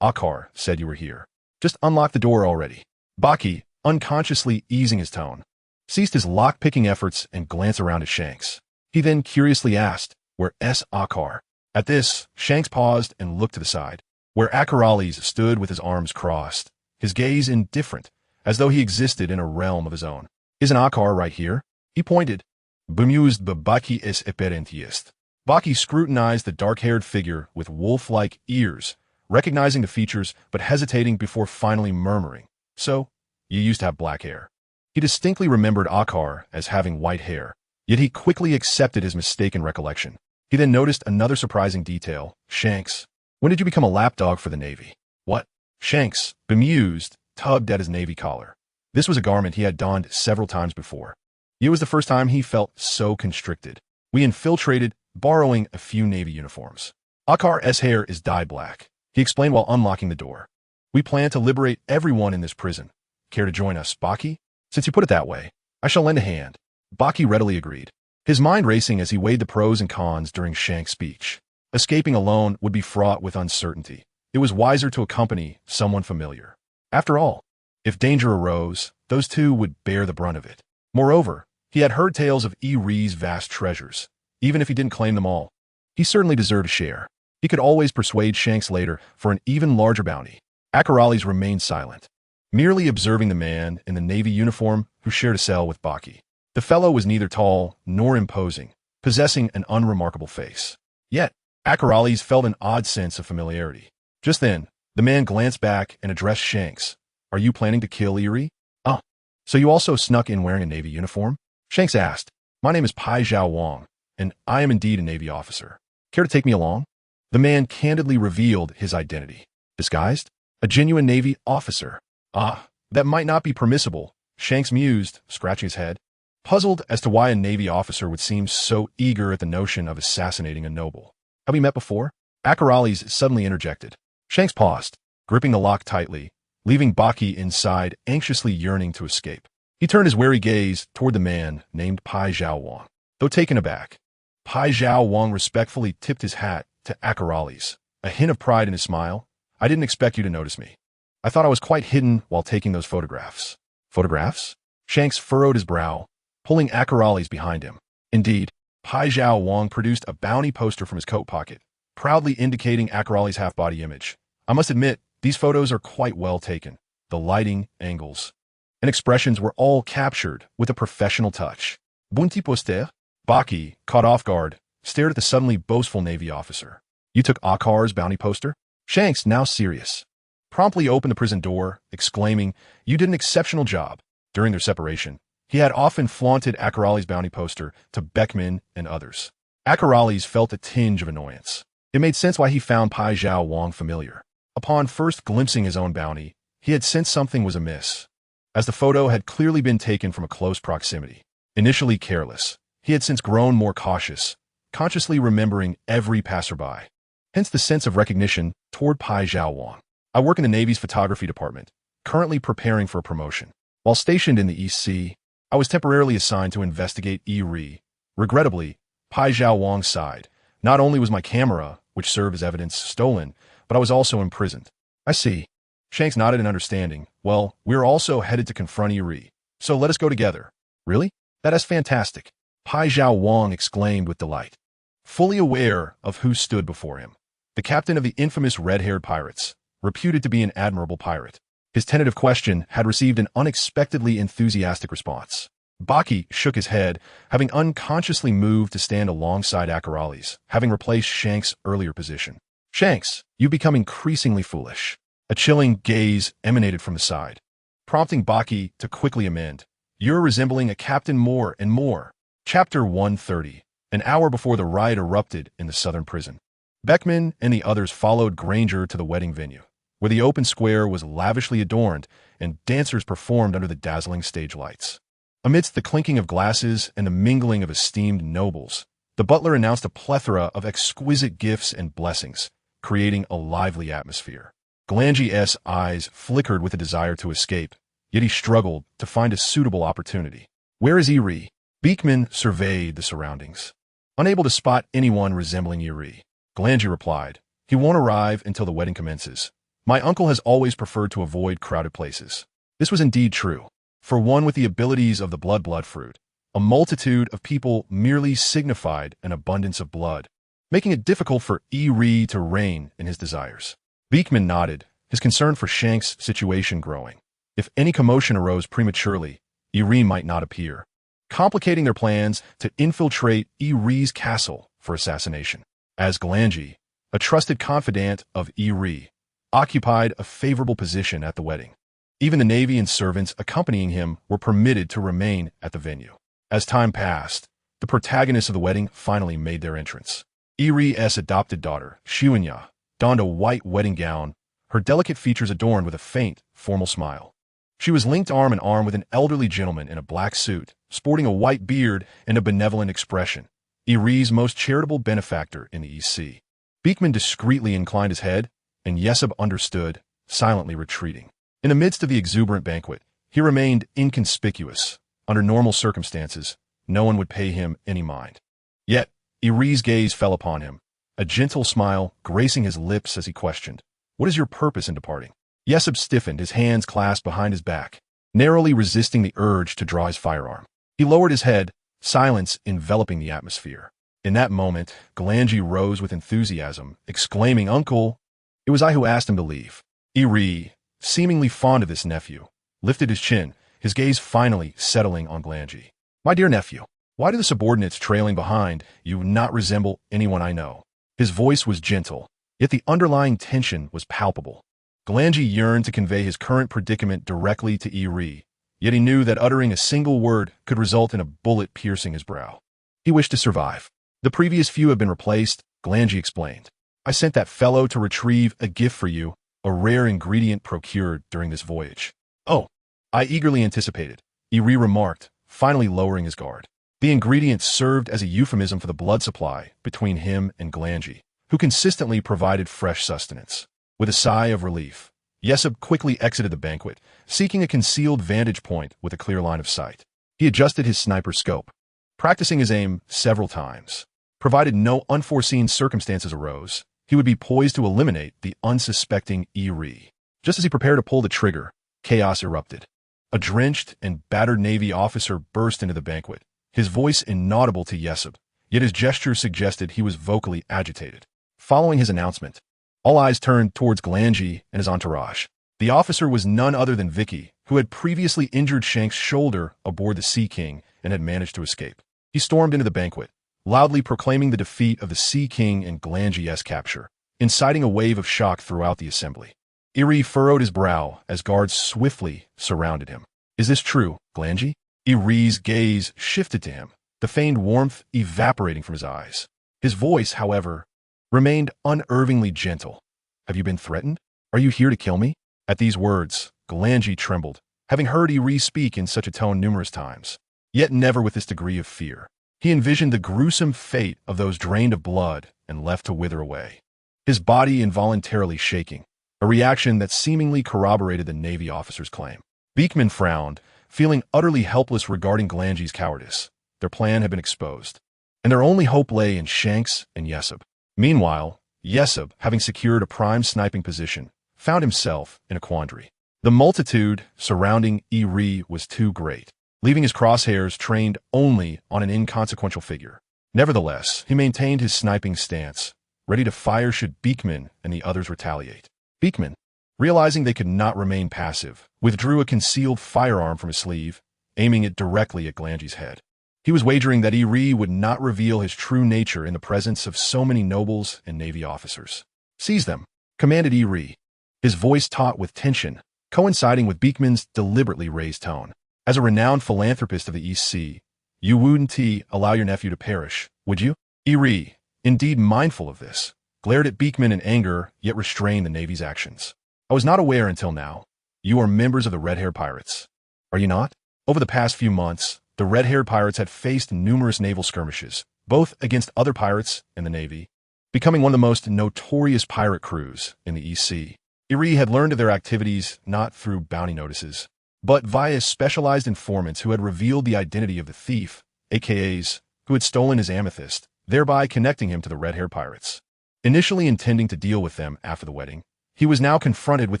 [SPEAKER 1] Akar said you were here. Just unlock the door already." Baki, unconsciously easing his tone, ceased his lock-picking efforts and glanced around at Shanks. He then curiously asked, "Where's Akar?" At this, Shanks paused and looked to the side, where Akarales stood with his arms crossed, his gaze indifferent, as though he existed in a realm of his own. "Isn't Akar right here?" He pointed. Bemused, but Baki es apparentist. Baki scrutinized the dark-haired figure with wolf-like ears, recognizing the features but hesitating before finally murmuring, "So, you used to have black hair." He distinctly remembered Akar as having white hair, yet he quickly accepted his mistaken recollection. He then noticed another surprising detail. "Shanks, when did you become a lapdog for the Navy?" "What?" Shanks, bemused, tugged at his Navy collar. This was a garment he had donned several times before. It was the first time he felt so constricted. "We infiltrated, borrowing a few Navy uniforms. Akar's hair is dyed black," he explained while unlocking the door. "We plan to liberate everyone in this prison. Care to join us, Baki? Since you put it that way, I shall lend a hand." Baki readily agreed, his mind racing as he weighed the pros and cons during Shanks' speech. Escaping alone would be fraught with uncertainty. It was wiser to accompany someone familiar. After all, if danger arose, those two would bear the brunt of it. Moreover, he had heard tales of Ri's vast treasures. Even if he didn't claim them all, he certainly deserved a share. He could always persuade Shanks later for an even larger bounty. Akarales remained silent, merely observing the man in the Navy uniform who shared a cell with Baki. The fellow was neither tall nor imposing, possessing an unremarkable face. Yet, Akarales felt an odd sense of familiarity. Just then, the man glanced back and addressed Shanks. "Are you planning to kill Ri?" "Oh, so you also snuck in wearing a Navy uniform?" Shanks asked. "My name is Pai Zhao Wang, and I am indeed a Navy officer. Care to take me along?" The man candidly revealed his identity. "Disguised? A genuine Navy officer? Ah, that might not be permissible," Shanks mused, scratching his head, puzzled as to why a Navy officer would seem so eager at the notion of assassinating a noble. "Have we met before?" Akarales suddenly interjected. Shanks paused, gripping the lock tightly, leaving Baki inside, anxiously yearning to escape. He turned his wary gaze toward the man named Pai Zhao Wang. Though taken aback, Pai Zhao Wang respectfully tipped his hat to Akarales, a hint of pride in his smile. "I didn't expect you to notice me. I thought I was quite hidden while taking those photographs." "Photographs?" Shanks furrowed his brow, pulling Akarales behind him. Indeed, Pai Zhao Wang produced a bounty poster from his coat pocket, proudly indicating Akarales' half-body image. "I must admit, these photos are quite well taken. The lighting, angles, and expressions were all captured with a professional touch." "Bounty poster?" Baki, caught off guard, stared at the suddenly boastful Navy officer. "You took Akar's bounty poster?" Shanks, now serious, promptly opened the prison door, exclaiming, "You did an exceptional job." During their separation, He had often flaunted Akerali's bounty poster to Beckman and others. Akerali's felt a tinge of annoyance. It made sense why he found Pai Zhao Wang familiar. Upon first glimpsing his own bounty, he had sensed something was amiss, as the photo had clearly been taken from a close proximity. Initially careless, he had since grown more cautious, consciously remembering every passerby. Hence the sense of recognition toward Pai Zhao Wang. I work in the Navy's photography department, currently preparing for a promotion. While stationed in the East Sea, I was temporarily assigned to investigate Yi. Regrettably, Pai Zhao Wang's side. Not only was my camera, which served as evidence, stolen, but I was also imprisoned. I see. Shanks nodded in understanding. Well, we're also headed to confront Yi, so let us go together. Really? That is fantastic. Pai Zhao Wang exclaimed with delight. Fully aware of who stood before him, the captain of the infamous red-haired pirates, reputed to be an admirable pirate. His tentative question had received an unexpectedly enthusiastic response. Baki shook his head, having unconsciously moved to stand alongside Akerali's, having replaced Shanks' earlier position. Shanks, you become increasingly foolish. A chilling gaze emanated from the side, prompting Baki to quickly amend. You're resembling a captain more and more. Chapter 130. An hour before the riot erupted in the southern prison, Beckman and the others followed Granger to the wedding venue, where the open square was lavishly adorned and dancers performed under the dazzling stage lights. Amidst the clinking of glasses and the mingling of esteemed nobles, the butler announced a plethora of exquisite gifts and blessings, creating a lively atmosphere. Galangie's eyes flickered with a desire to escape, yet he struggled to find a suitable opportunity. Where is Yi? Beekman surveyed the surroundings, unable to spot anyone resembling Yi. Galangie replied, he won't arrive until the wedding commences. My uncle has always preferred to avoid crowded places. This was indeed true. For one with the abilities of the blood fruit, a multitude of people merely signified an abundance of blood, making it difficult for Yi to rein in his desires. Beekman nodded, his concern for Shanks' situation growing. If any commotion arose prematurely, Yi might not appear, complicating their plans to infiltrate Yi's castle for assassination. As Galangie, a trusted confidant of Yi, occupied a favorable position at the wedding. Even the Navy and servants accompanying him were permitted to remain at the venue. As time passed, the protagonists of the wedding finally made their entrance. Yi's adopted daughter, Xuanya, donned a white wedding gown, her delicate features adorned with a faint, formal smile. She was linked arm in arm with an elderly gentleman in a black suit, sporting a white beard and a benevolent expression, Yi's most charitable benefactor in the East Sea. Beekman discreetly inclined his head, and Yesub understood, silently retreating. In the midst of the exuberant banquet, he remained inconspicuous. Under normal circumstances, no one would pay him any mind. Yet, Yi's gaze fell upon him, a gentle smile gracing his lips as he questioned, what is your purpose in departing? Yesub stiffened, his hands clasped behind his back, narrowly resisting the urge to draw his firearm. He lowered his head, silence enveloping the atmosphere. In that moment, Galangie rose with enthusiasm, exclaiming, Uncle! It was I who asked him to leave. Yi, seemingly fond of this nephew, lifted his chin, his gaze finally settling on Galangie. My dear nephew, why do the subordinates trailing behind you not resemble anyone I know? His voice was gentle, yet the underlying tension was palpable. Galangie yearned to convey his current predicament directly to Yi, yet he knew that uttering a single word could result in a bullet piercing his brow. He wished to survive. The previous few have been replaced, Galangie explained. I sent that fellow to retrieve a gift for you, a rare ingredient procured during this voyage. Oh, I eagerly anticipated, Yi remarked, finally lowering his guard. The ingredient served as a euphemism for the blood supply between him and Galangie, who consistently provided fresh sustenance. With a sigh of relief, Yesub quickly exited the banquet, seeking a concealed vantage point with a clear line of sight. He adjusted his sniper scope, practicing his aim several times. Provided no unforeseen circumstances arose, he would be poised to eliminate the unsuspecting Yi. Just as he prepared to pull the trigger, chaos erupted. A drenched and battered Navy officer burst into the banquet, his voice inaudible to Yesub, yet his gesture suggested he was vocally agitated. Following his announcement, all eyes turned towards Galangie and his entourage. The officer was none other than Vicky, who had previously injured Shank's shoulder aboard the Sea King and had managed to escape. He stormed into the banquet, loudly proclaiming the defeat of the Sea King and Galangie's capture, inciting a wave of shock throughout the assembly. Yi furrowed his brow as guards swiftly surrounded him. Is this true, Galangie? Iri's gaze shifted to him, the feigned warmth evaporating from his eyes. His voice, however, remained unervingly gentle. "Have you been threatened? Are you here to kill me?" At these words, Galanji trembled, having heard Iri speak in such a tone numerous times, yet never with this degree of fear. He envisioned the gruesome fate of those drained of blood and left to wither away, his body involuntarily shaking, a reaction that seemingly corroborated the Navy officer's claim. Beekman frowned, feeling utterly helpless regarding Galanji's cowardice. Their plan had been exposed, and their only hope lay in Shanks and Yesub. Meanwhile, Yesub, having secured a prime sniping position, found himself in a quandary. The multitude surrounding Iri was too great, leaving his crosshairs trained only on an inconsequential figure. Nevertheless, he maintained his sniping stance, ready to fire should Beekman and the others retaliate. Beekman, realizing they could not remain passive, withdrew a concealed firearm from his sleeve, aiming it directly at Galanji's head. He was wagering that Iri would not reveal his true nature in the presence of so many nobles and Navy officers. "Seize them," commanded Iri, his voice taut with tension, coinciding with Beekman's deliberately raised tone. "As a renowned philanthropist of the East Sea, you wouldn't allow your nephew to perish, would you?" Iri, indeed mindful of this, glared at Beekman in anger, yet restrained the Navy's actions. "I was not aware until now. You are members of the Red-Haired Pirates, are you not?" Over the past few months, the Red-Haired Pirates had faced numerous naval skirmishes, both against other pirates and the Navy, becoming one of the most notorious pirate crews in the East Sea. Iri had learned of their activities not through bounty notices, but via specialized informants who had revealed the identity of the thief, AKAs, who had stolen his amethyst, thereby connecting him to the Red-Haired Pirates. Initially intending to deal with them after the wedding, he was now confronted with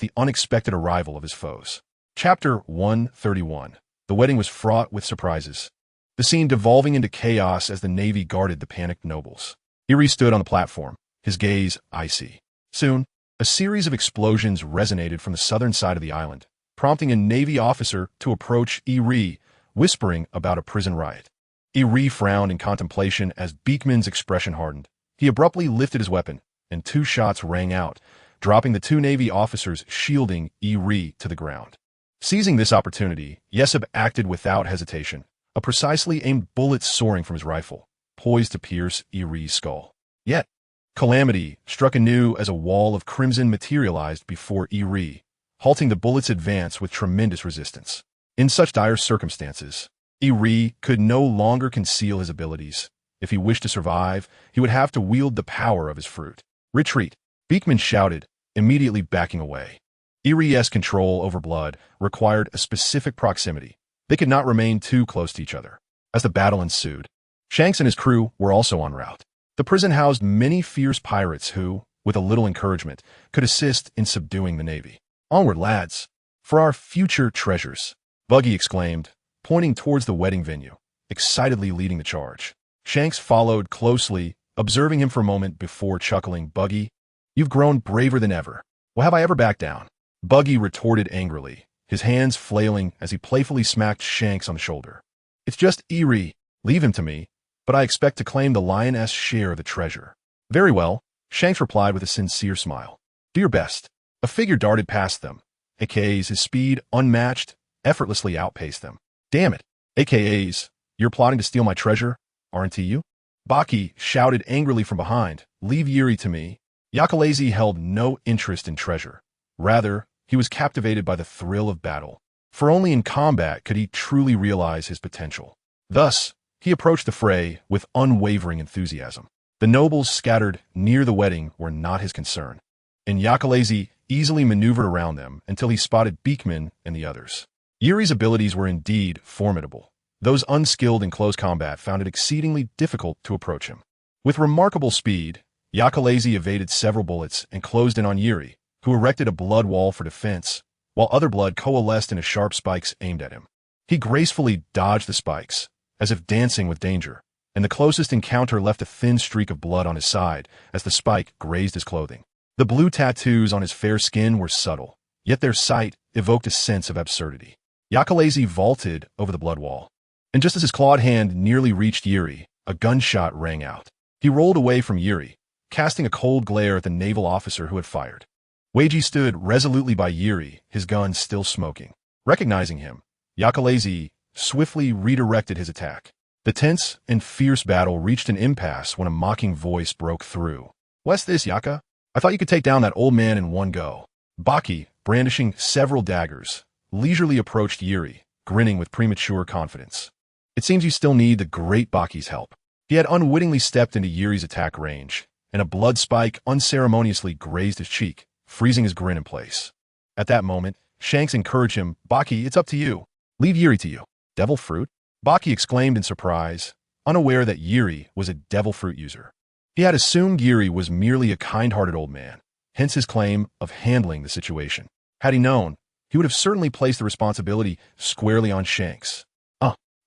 [SPEAKER 1] the unexpected arrival of his foes. Chapter 131. The wedding was fraught with surprises, the scene devolving into chaos as the Navy guarded the panicked nobles. Iri stood on the platform, his gaze icy. Soon, a series of explosions resonated from the southern side of the island, prompting a Navy officer to approach Iri, whispering about a prison riot. Iri frowned in contemplation as Beekman's expression hardened. He abruptly lifted his weapon, and 2 shots rang out, dropping the 2 Navy officers shielding Iri to the ground. Seizing this opportunity, Yesub acted without hesitation, a precisely aimed bullet soaring from his rifle, poised to pierce Iri's skull. Yet, calamity struck anew as a wall of crimson materialized before Iri, halting the bullet's advance with tremendous resistance. In such dire circumstances, Iri could no longer conceal his abilities. If he wished to survive, he would have to wield the power of his fruit. "Retreat!" Beekman shouted, immediately backing away. Iri's control over blood required a specific proximity. They could not remain too close to each other. As the battle ensued, Shanks and his crew were also en route. The prison housed many fierce pirates who, with a little encouragement, could assist in subduing the Navy. "Onward, lads, for our future treasures," Buggy exclaimed, pointing towards the wedding venue, excitedly leading the charge. Shanks followed closely, observing him for a moment before chuckling. "Buggy, you've grown braver than ever. Well, have I ever backed down?" Buggy retorted angrily, his hands flailing as he playfully smacked Shanks on the shoulder. "It's just Iri. Leave him to me, but I expect to claim the lioness share of the treasure." "Very well," Shanks replied with a sincere smile. "Do your best." A figure darted past them. AKAs, his speed, unmatched, effortlessly outpaced them. "Damn it, AKAs, you're plotting to steal my treasure, aren't you?" Baki shouted angrily from behind. "Leave Yuri to me." Yakalazi held no interest in treasure. Rather, he was captivated by the thrill of battle, for only in combat could he truly realize his potential. Thus, he approached the fray with unwavering enthusiasm. The nobles scattered near the wedding were not his concern, and Yakalazi easily maneuvered around them until he spotted Beekman and the others. Yuri's abilities were indeed formidable. Those unskilled in close combat found it exceedingly difficult to approach him. With remarkable speed, Yakalazi evaded several bullets and closed in on Yuri, who erected a blood wall for defense, while other blood coalesced into sharp spikes aimed at him. He gracefully dodged the spikes, as if dancing with danger, and the closest encounter left a thin streak of blood on his side as the spike grazed his clothing. The blue tattoos on his fair skin were subtle, yet their sight evoked a sense of absurdity. Yakalazi vaulted over the blood wall, and just as his clawed hand nearly reached Yuri, a gunshot rang out. He rolled away from Yuri, casting a cold glare at the naval officer who had fired. Weiji stood resolutely by Yuri, his gun still smoking. Recognizing him, Yakalazi swiftly redirected his attack. The tense and fierce battle reached an impasse when a mocking voice broke through. "What's this, Yaka? I thought you could take down that old man in one go." Baki, brandishing several daggers, leisurely approached Yuri, grinning with premature confidence. "It seems you still need the great Baki's help." He had unwittingly stepped into Yuri's attack range, and a blood spike unceremoniously grazed his cheek, freezing his grin in place. At that moment, Shanks encouraged him, "Baki, it's up to you. Leave Yuri to you." "Devil fruit?" Baki exclaimed in surprise, unaware that Yuri was a devil fruit user. He had assumed Yuri was merely a kind-hearted old man, hence his claim of handling the situation. Had he known, he would have certainly placed the responsibility squarely on Shanks.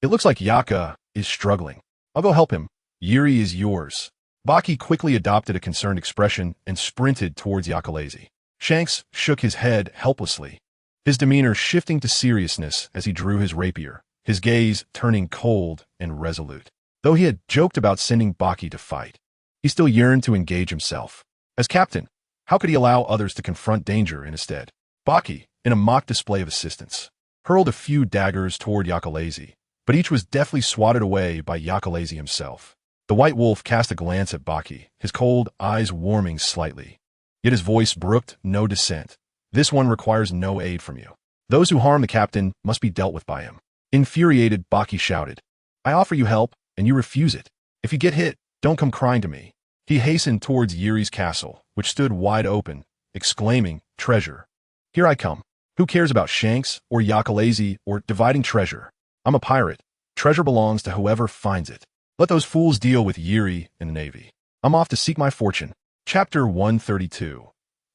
[SPEAKER 1] It looks like Yaka is struggling. I'll go help him. Yuri is yours." Baki quickly adopted a concerned expression and sprinted towards Yakalazy. Shanks shook his head helplessly, his demeanor shifting to seriousness as he drew his rapier, his gaze turning cold and resolute. Though he had joked about sending Baki to fight, he still yearned to engage himself. As captain, how could he allow others to confront danger instead? Baki, in a mock display of assistance, hurled a few daggers toward Yakalazy, but each was deftly swatted away by Yakalazy himself. The White Wolf cast a glance at Baki, his cold eyes warming slightly. Yet his voice brooked no dissent. "This one requires no aid from you. Those who harm the captain must be dealt with by him." Infuriated, Baki shouted, "I offer you help, and you refuse it. If you get hit, don't come crying to me." He hastened towards Yuri's castle, which stood wide open, exclaiming, "Treasure. Here I come. Who cares about Shanks or Yakalazy or dividing treasure? I'm a pirate. Treasure belongs to whoever finds it. Let those fools deal with Yuri and the Navy. I'm off to seek my fortune." Chapter 132.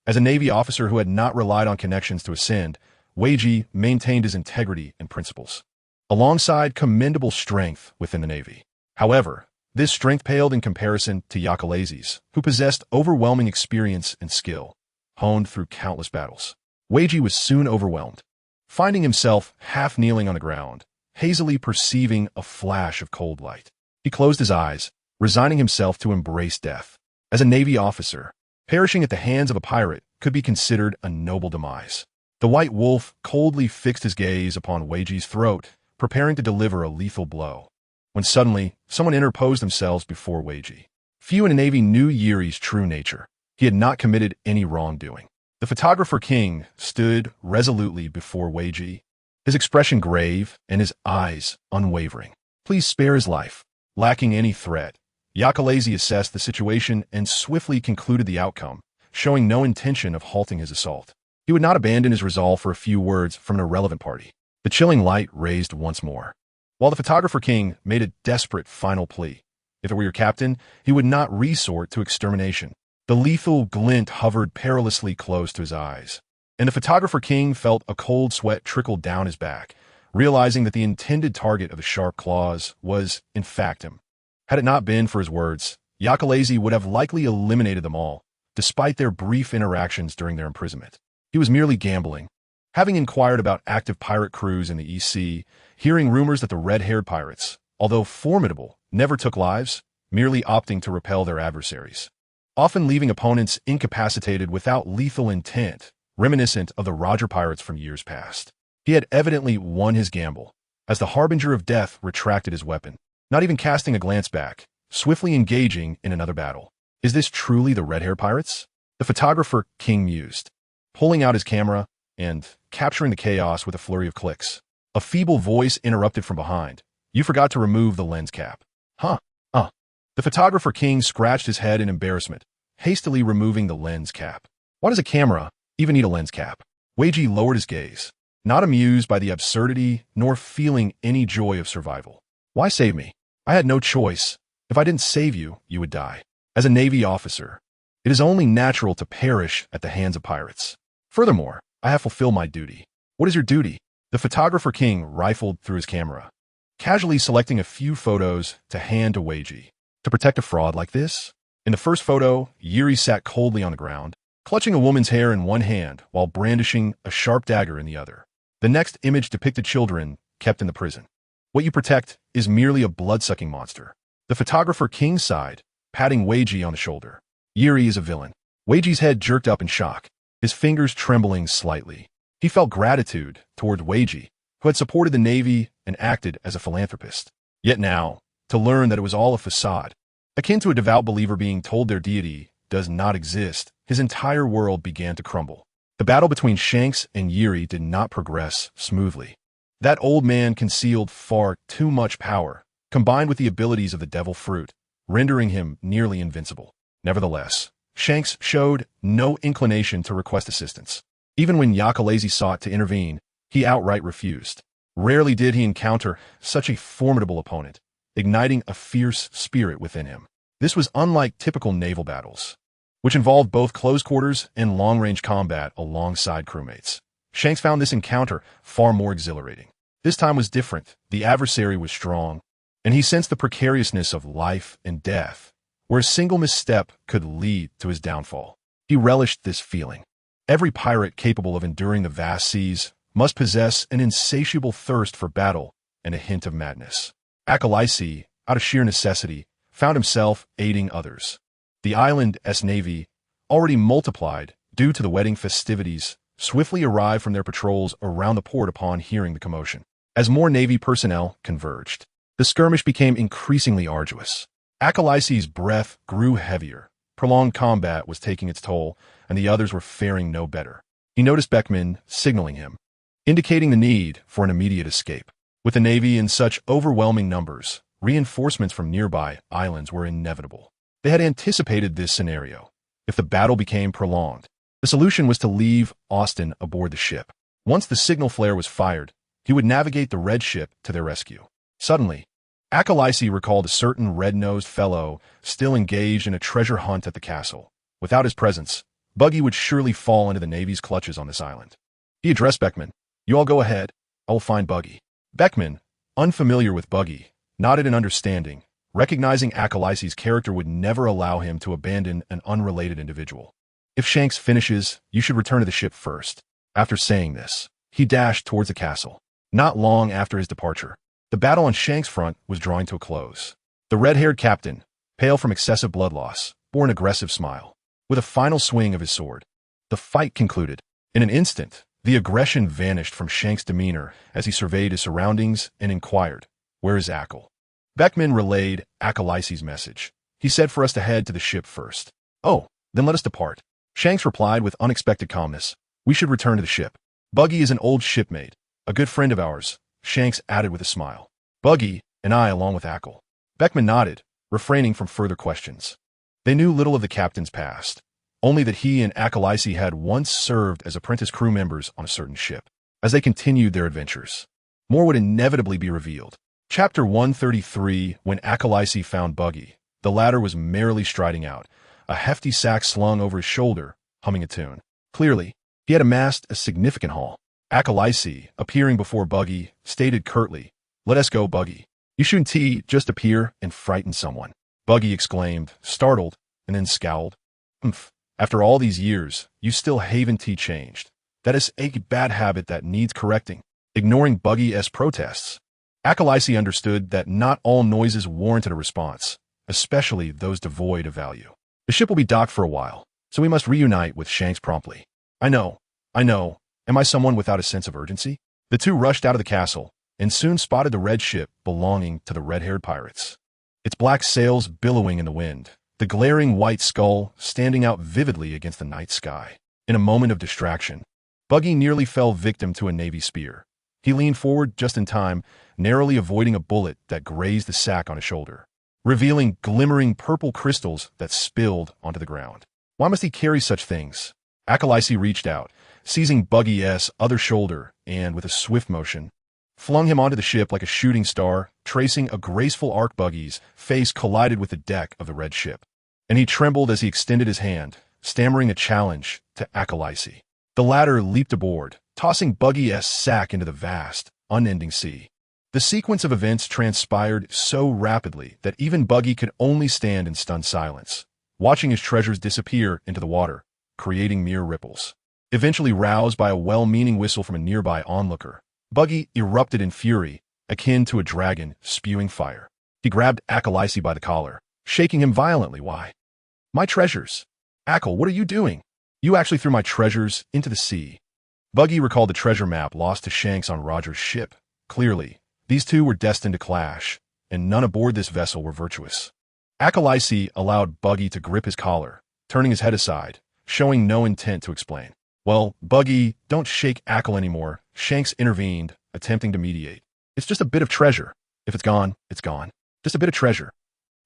[SPEAKER 1] As a Navy officer who had not relied on connections to ascend, Weiji maintained his integrity and principles, alongside commendable strength within the Navy. However, this strength paled in comparison to Yakalazy's, who possessed overwhelming experience and skill, honed through countless battles. Weiji was soon overwhelmed, finding himself half kneeling on the ground, hazily perceiving a flash of cold light. He closed his eyes, resigning himself to embrace death. As a Navy officer, perishing at the hands of a pirate could be considered a noble demise. The White Wolf coldly fixed his gaze upon Weiji's throat, preparing to deliver a lethal blow, when suddenly someone interposed themselves before Weiji. Few in the Navy knew Yuri's true nature. He had not committed any wrongdoing. The photographer king stood resolutely before Weiji, his expression grave and his eyes unwavering. "Please spare his life." Lacking any threat, Yakalazy assessed the situation and swiftly concluded the outcome, showing no intention of halting his assault. He would not abandon his resolve for a few words from an irrelevant party. The chilling light raised once more, while the photographer king made a desperate final plea. If it were your captain, he would not resort to extermination. The lethal glint hovered perilously close to his eyes, and the photographer king felt a cold sweat trickle down his back, realizing that the intended target of the sharp claws was, in fact, him. Had it not been for his words, Yakalazy would have likely eliminated them all, despite their brief interactions during their imprisonment. He was merely gambling. Having inquired about active pirate crews in the East Sea, hearing rumors that the red-haired pirates, although formidable, never took lives, merely opting to repel their adversaries, often leaving opponents incapacitated without lethal intent, reminiscent of the Roger pirates from years past. He had evidently won his gamble, as the harbinger of death retracted his weapon, not even casting a glance back, swiftly engaging in another battle. Is this truly the red-haired pirates? The photographer king mused, pulling out his camera and capturing the chaos with a flurry of clicks. A feeble voice interrupted from behind. "You forgot to remove the lens cap." "Huh? The photographer king scratched his head in embarrassment, hastily removing the lens cap. Why does a camera even need a lens cap? Weiji lowered his gaze, not amused by the absurdity nor feeling any joy of survival. Why save me? I had no choice. If I didn't save you, you would die. As a Navy officer, it is only natural to perish at the hands of pirates. Furthermore, I have fulfilled my duty. What is your duty? The photographer king rifled through his camera, casually selecting a few photos to hand to Weiji. To protect a fraud like this? In the first photo, Yuri sat coldly on the ground, clutching a woman's hair in one hand while brandishing a sharp dagger in the other. The next image depicted children kept in the prison. What you protect is merely a blood-sucking monster. The photographer king sighed, patting Weiji on the shoulder. Yuri is a villain. Weiji's head jerked up in shock, his fingers trembling slightly. He felt gratitude toward Weiji, who had supported the Navy and acted as a philanthropist. Yet now, to learn that it was all a facade, akin to a devout believer being told their deity does not exist, his entire world began to crumble. The battle between Shanks and Yuri did not progress smoothly. That old man concealed far too much power, combined with the abilities of the devil fruit, rendering him nearly invincible. Nevertheless, Shanks showed no inclination to request assistance. Even when Yakalazi sought to intervene, he outright refused. Rarely did he encounter such a formidable opponent, igniting a fierce spirit within him. This was unlike typical naval battles, which involved both close quarters and long-range combat alongside crewmates. Shanks found this encounter far more exhilarating. This time was different. The adversary was strong, and he sensed the precariousness of life and death, where a single misstep could lead to his downfall. He relished this feeling. Every pirate capable of enduring the vast seas must possess an insatiable thirst for battle and a hint of madness. Akalaisi, out of sheer necessity, found himself aiding others. The island's navy, already multiplied due to the wedding festivities, swiftly arrived from their patrols around the port upon hearing the commotion. As more Navy personnel converged, the skirmish became increasingly arduous. Akalaisi's breath grew heavier. Prolonged combat was taking its toll, and the others were faring no better. He noticed Beckman signaling him, indicating the need for an immediate escape. With the Navy in such overwhelming numbers, reinforcements from nearby islands were inevitable. They had anticipated this scenario. If the battle became prolonged, the solution was to leave Austin aboard the ship. Once the signal flare was fired, he would navigate the red ship to their rescue. Suddenly, Akalaisi recalled a certain red-nosed fellow still engaged in a treasure hunt at the castle. Without his presence, Buggy would surely fall into the Navy's clutches on this island. He addressed Beckman. "You all go ahead. I will find Buggy." Beckman, unfamiliar with Buggy, nodded in understanding, recognizing Akalaisi's character would never allow him to abandon an unrelated individual. "If Shanks finishes, you should return to the ship first." After saying this, he dashed towards the castle. Not long after his departure, the battle on Shanks' front was drawing to a close. The red-haired captain, pale from excessive blood loss, bore an aggressive smile. With a final swing of his sword, the fight concluded. In an instant, the aggression vanished from Shanks' demeanor as he surveyed his surroundings and inquired, "Where is Akal?" Beckman relayed Akalaisi's message. He said for us to head to the ship first. "Oh, then let us depart." Shanks replied with unexpected calmness, "We should return to the ship. Buggy is an old shipmate, a good friend of ours," Shanks added with a smile. "Buggy, and I along with Akal." Beckman nodded, refraining from further questions. They knew little of the captain's past, only that he and Akalaisi had once served as apprentice crew members on a certain ship. As they continued their adventures, more would inevitably be revealed. Chapter 133. When Akalaisi found Buggy, the latter was merrily striding out, a hefty sack slung over his shoulder, humming a tune. Clearly, he had amassed a significant haul. Akalaisi, appearing before Buggy, stated curtly, "Let us go, Buggy. You shouldn't just appear and frighten someone." Buggy exclaimed, startled, and then scowled. "Umph. After all these years, you still haven't changed. That is a bad habit that needs correcting." Ignoring Buggy's protests, Akalaisi understood that not all noises warranted a response, especially those devoid of value. "The ship will be docked for a while, so we must reunite with Shanks promptly." I know. Am I someone without a sense of urgency?" The two rushed out of the castle and soon spotted the red ship belonging to the red-haired pirates. Its black sails billowing in the wind, the glaring white skull standing out vividly against the night sky. In a moment of distraction, Buggy nearly fell victim to a Navy spear. He leaned forward just in time, narrowly avoiding a bullet that grazed the sack on his shoulder, revealing glimmering purple crystals that spilled onto the ground. Why must he carry such things? Akalaisi reached out, seizing Buggy's other shoulder, and with a swift motion, flung him onto the ship like a shooting star, tracing a graceful arc. Buggy's face collided with the deck of the red ship, and he trembled as he extended his hand, stammering a challenge to Akalaisi. The latter leaped aboard, tossing Buggy's sack into the vast, unending sea. The sequence of events transpired so rapidly that even Buggy could only stand in stunned silence, watching his treasures disappear into the water, creating mere ripples. Eventually roused by a well-meaning whistle from a nearby onlooker, Buggy erupted in fury, akin to a dragon spewing fire. He grabbed Akalaisi by the collar, shaking him violently. "Why? My treasures! Akal, what are you doing? You actually threw my treasures into the sea." Buggy recalled the treasure map lost to Shanks on Roger's ship. Clearly, these two were destined to clash, and none aboard this vessel were virtuous. Acolysi allowed Buggy to grip his collar, turning his head aside, showing no intent to explain. Well, Buggy, don't shake Ackle anymore, Shanks intervened, attempting to mediate. It's just a bit of treasure. If it's gone, it's gone. Just a bit of treasure.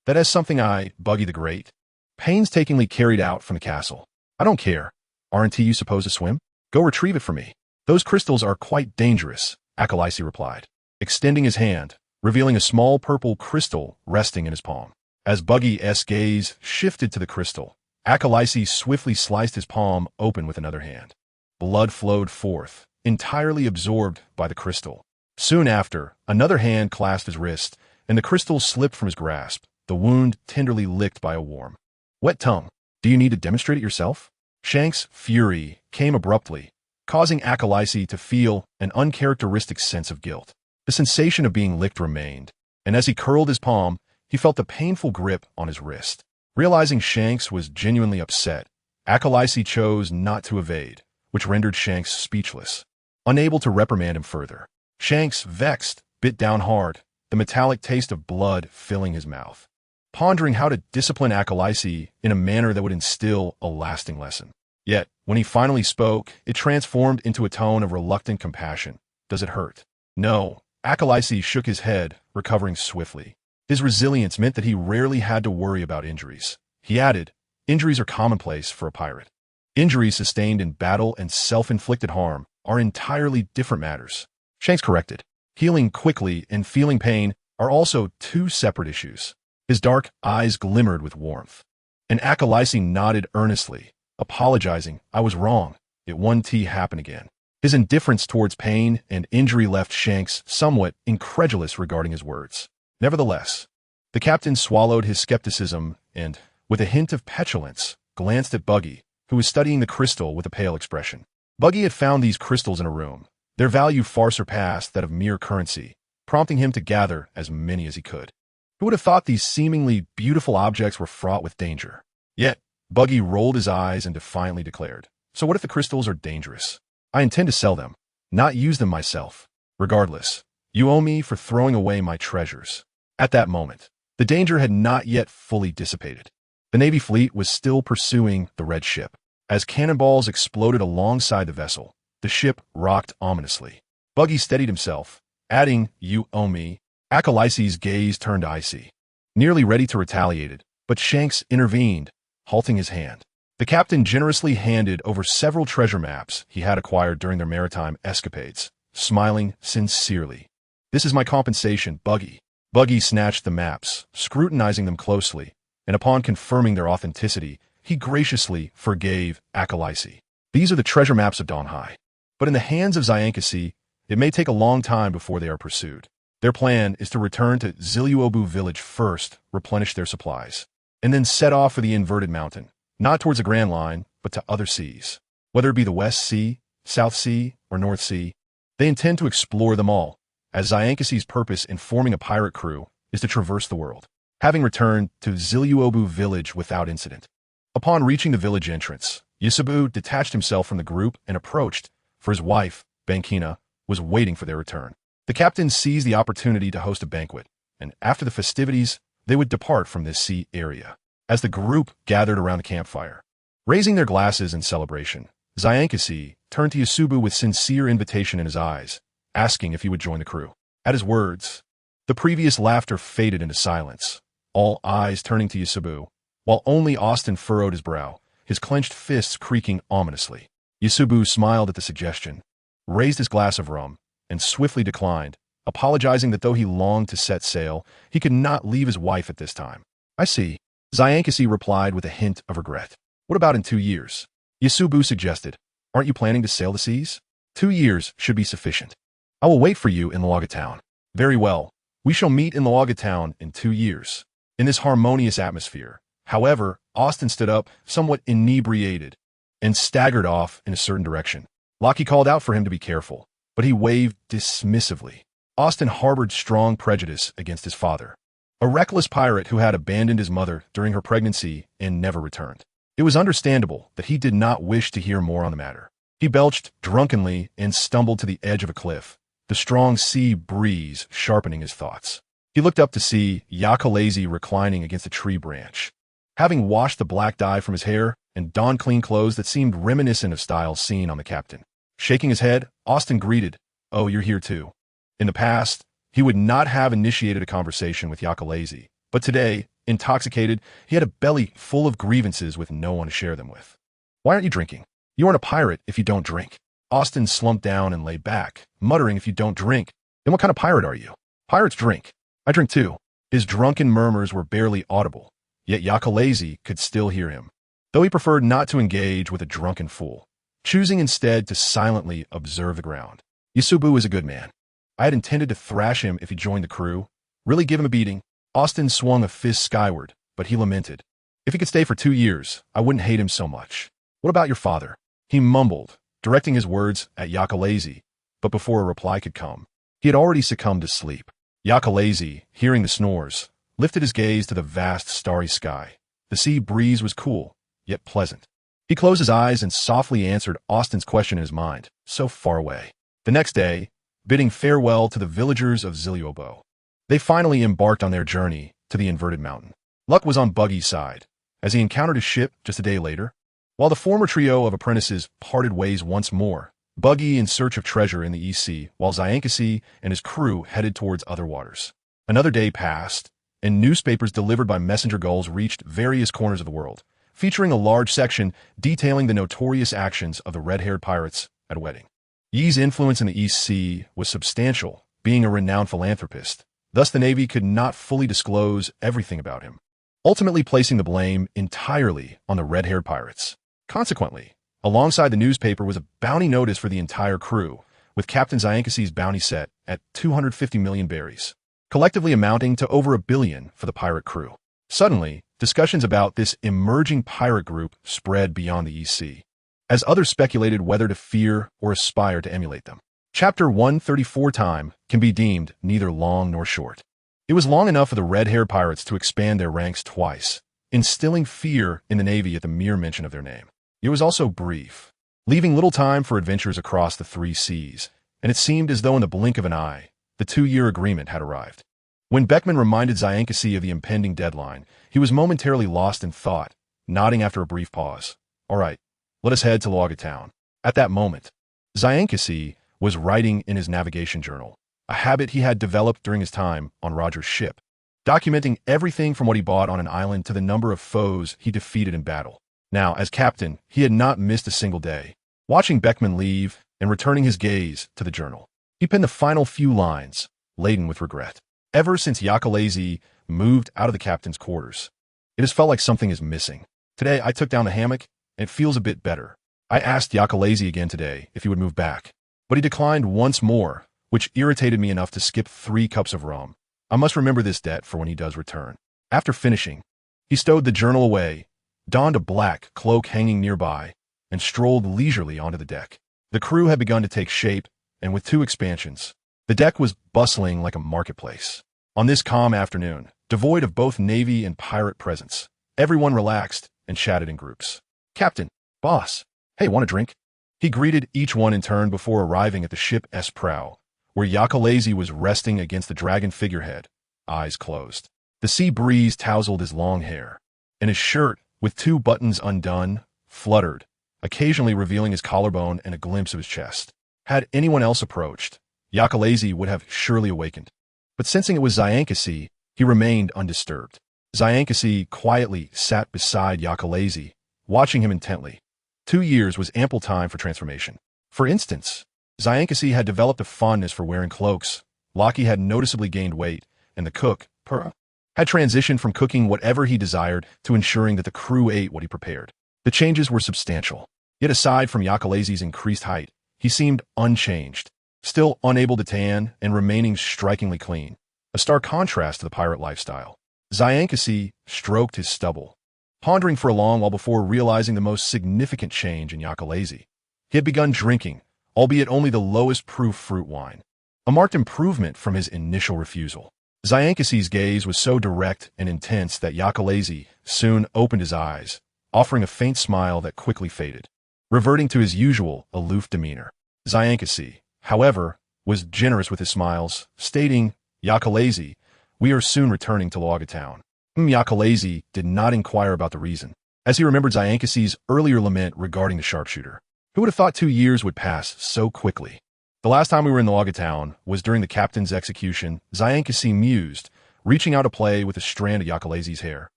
[SPEAKER 1] That is something I, Buggy the Great, painstakingly carried out from the castle. I don't care. Aren't you supposed to swim? Go retrieve it for me. Those crystals are quite dangerous, Acolysi replied, extending his hand, revealing a small purple crystal resting in his palm. As Buggy's gaze shifted to the crystal, Acolysi swiftly sliced his palm open with another hand. Blood flowed forth, entirely absorbed by the crystal. Soon after, another hand clasped his wrist, and the crystal slipped from his grasp, the wound tenderly licked by a warm, wet tongue. Do you need to demonstrate it yourself? Shanks' fury came abruptly, causing Acolysi to feel an uncharacteristic sense of guilt. The sensation of being licked remained, and as he curled his palm, he felt the painful grip on his wrist. Realizing Shanks was genuinely upset, Acolysi chose not to evade, which rendered Shanks speechless, unable to reprimand him further. Shanks, vexed, bit down hard, the metallic taste of blood filling his mouth, pondering how to discipline Acolysi in a manner that would instill a lasting lesson. Yet, when he finally spoke, it transformed into a tone of reluctant compassion. Does it hurt? No. Acolysi shook his head, recovering swiftly. His resilience meant that he rarely had to worry about injuries. He added, injuries are commonplace for a pirate. Injuries sustained in battle and self-inflicted harm are entirely different matters. Shanks corrected. Healing quickly and feeling pain are also two separate issues. His dark eyes glimmered with warmth. And Acolysi nodded earnestly, apologizing. I was wrong. It won't happen again. His indifference towards pain and injury left Shanks somewhat incredulous regarding his words. Nevertheless, the captain swallowed his skepticism and, with a hint of petulance, glanced at Buggy, who was studying the crystal with a pale expression. Buggy had found these crystals in a room. Their value far surpassed that of mere currency, prompting him to gather as many as he could. Who would have thought these seemingly beautiful objects were fraught with danger? Yet, Buggy rolled his eyes and defiantly declared, so what if the crystals are dangerous? I intend to sell them, not use them myself. Regardless, you owe me for throwing away my treasures. At that moment, the danger had not yet fully dissipated. The Navy fleet was still pursuing the red ship. As cannonballs exploded alongside the vessel, the ship rocked ominously. Buggy steadied himself, adding, you owe me. Acolysi's gaze turned icy, nearly ready to retaliate, but Shanks intervened, halting his hand. The captain generously handed over several treasure maps he had acquired during their maritime escapades, smiling sincerely. This is my compensation, Buggy. Buggy snatched the maps, scrutinizing them closely, and upon confirming their authenticity, he graciously forgave Acolysi. These are the treasure maps of Donhai. But in the hands of Zyankasi, it may take a long time before they are pursued. Their plan is to return to Ziluobu village first, replenish their supplies, and then set off for the inverted mountain, not towards the Grand Line, but to other seas. Whether it be the West Sea, South Sea, or North Sea, they intend to explore them all, as Zyankasi's purpose in forming a pirate crew is to traverse the world, having returned to Ziluobu village without incident. Upon reaching the village entrance, Yusubu detached himself from the group and approached, for his wife, Bankina, was waiting for their return. The captain seized the opportunity to host a banquet, and after the festivities, they would depart from this sea area. As the group gathered around the campfire, raising their glasses in celebration, Zyankasi turned to Yusubu with sincere invitation in his eyes, asking if he would join the crew. At his words, the previous laughter faded into silence, all eyes turning to Yusubu, while only Austin furrowed his brow, his clenched fists creaking ominously. Yusubu smiled at the suggestion, raised his glass of rum, and swiftly declined, apologizing that though he longed to set sail, he could not leave his wife at this time. I see. Zyankasi replied with a hint of regret. What about in 2 years? Yusubu suggested. Aren't you planning to sail the seas? 2 years should be sufficient. I will wait for you in Luaga Town. Very well. We shall meet in Luaga Town in 2 years. In this harmonious atmosphere, however, Austin stood up, somewhat inebriated, and staggered off in a certain direction. Lockie called out for him to be careful, but he waved dismissively. Austin harbored strong prejudice against his father, a reckless pirate who had abandoned his mother during her pregnancy and never returned. It was understandable that he did not wish to hear more on the matter. He belched drunkenly and stumbled to the edge of a cliff, the strong sea breeze sharpening his thoughts. He looked up to see Yakalezi reclining against a tree branch. Having washed the black dye from his hair and donned clean clothes that seemed reminiscent of styles seen on the captain. Shaking his head, Austin greeted, "Oh, you're here too." In the past, he would not have initiated a conversation with Yakalezi, but today, intoxicated, he had a belly full of grievances with no one to share them with. "Why aren't you drinking? You aren't a pirate if you don't drink." Austin slumped down and lay back, muttering, "If you don't drink, then what kind of pirate are you? Pirates drink. I drink too." His drunken murmurs were barely audible, yet Yakalezi could still hear him, though he preferred not to engage with a drunken fool, choosing instead to silently observe the ground. "Yasubu is a good man. I had intended to thrash him if he joined the crew, really give him a beating." Austin swung a fist skyward, but he lamented, "If he could stay for 2 years, I wouldn't hate him so much." "What about your father?" He mumbled, directing his words at Yakalezi, but before a reply could come, he had already succumbed to sleep. Yakalezi, hearing the snores, lifted his gaze to the vast starry sky. The sea breeze was cool, yet pleasant. He closed his eyes and softly answered Austin's question in his mind, so far away. The next day, bidding farewell to the villagers of Ziliobo, they finally embarked on their journey to the inverted mountain. Luck was on Buggy's side, as he encountered his ship just a day later. While the former trio of apprentices parted ways once more, Buggy in search of treasure in the East Sea, while Zyankasi and his crew headed towards other waters. Another day passed, and newspapers delivered by messenger gulls reached various corners of the world, featuring a large section detailing the notorious actions of the red-haired pirates at a wedding. Yi's influence in the East Sea was substantial, being a renowned philanthropist. Thus the Navy could not fully disclose everything about him, ultimately placing the blame entirely on the red-haired pirates. Consequently, alongside the newspaper was a bounty notice for the entire crew, with Captain Zyankasi's bounty set at 250 million berries, collectively amounting to over $1 billion for the pirate crew. Suddenly, discussions about this emerging pirate group spread beyond the East Sea, as others speculated whether to fear or aspire to emulate them. Chapter 134 time can be deemed neither long nor short. It was long enough for the red-haired pirates to expand their ranks twice, instilling fear in the Navy at the mere mention of their name. It was also brief, leaving little time for adventures across the 3 seas, and it seemed as though in the blink of an eye, the 2-year agreement had arrived. When Beckman reminded Zyankasi of the impending deadline, he was momentarily lost in thought, nodding after a brief pause. "All right, let us head to Luaga Town." At that moment, Zyankasi was writing in his navigation journal, a habit he had developed during his time on Roger's ship, documenting everything from what he bought on an island to the number of foes he defeated in battle. Now, as captain, he had not missed a single day. Watching Beckman leave and returning his gaze to the journal, he penned the final few lines, laden with regret. "Ever since Yakalezi moved out of the captain's quarters, it has felt like something is missing. Today, I took down the hammock, and it feels a bit better. I asked Yakalezi again today if he would move back, but he declined once more, which irritated me enough to skip 3 cups of rum. I must remember this debt for when he does return." After finishing, he stowed the journal away, donned a black cloak hanging nearby, and strolled leisurely onto the deck. The crew had begun to take shape, and with 2 expansions, the deck was bustling like a marketplace. On this calm afternoon, devoid of both Navy and pirate presence, everyone relaxed and chatted in groups. "Captain, boss, hey, want a drink?" He greeted each one in turn before arriving at the ship's prow, where Yakalezi was resting against the dragon figurehead, eyes closed. The sea breeze tousled his long hair, and his shirt, with 2 buttons undone, fluttered, occasionally revealing his collarbone and a glimpse of his chest. Had anyone else approached, Yakalezi would have surely awakened. But sensing it was Zyankasi, he remained undisturbed. Zyankasi quietly sat beside Yakalezi, watching him intently. 2 years was ample time for transformation. For instance, Zyankasi had developed a fondness for wearing cloaks, Lockie had noticeably gained weight, and the cook, Pura, had transitioned from cooking whatever he desired to ensuring that the crew ate what he prepared. The changes were substantial. Yet aside from Yakalezi's increased height, he seemed unchanged, still unable to tan and remaining strikingly clean, a stark contrast to the pirate lifestyle. Zyankasi stroked his stubble, pondering for a long while before realizing the most significant change in Yakalezi. He had begun drinking, albeit only the lowest proof fruit wine, a marked improvement from his initial refusal. Zyankasi's gaze was so direct and intense that Yakalezi soon opened his eyes, offering a faint smile that quickly faded. reverting to his usual aloof demeanor. Zyankasi, however, was generous with his smiles, stating, "Yakalazi, we are soon returning to Laga town." Yakalazi did not inquire about the reason, as he remembered Zyankasi's earlier lament regarding the sharpshooter. Who would have thought 2 years would pass so quickly? The last time we were in the Laga town was during the captain's execution, Zyankasi mused, reaching out to play with a strand of Yakalazi's hair.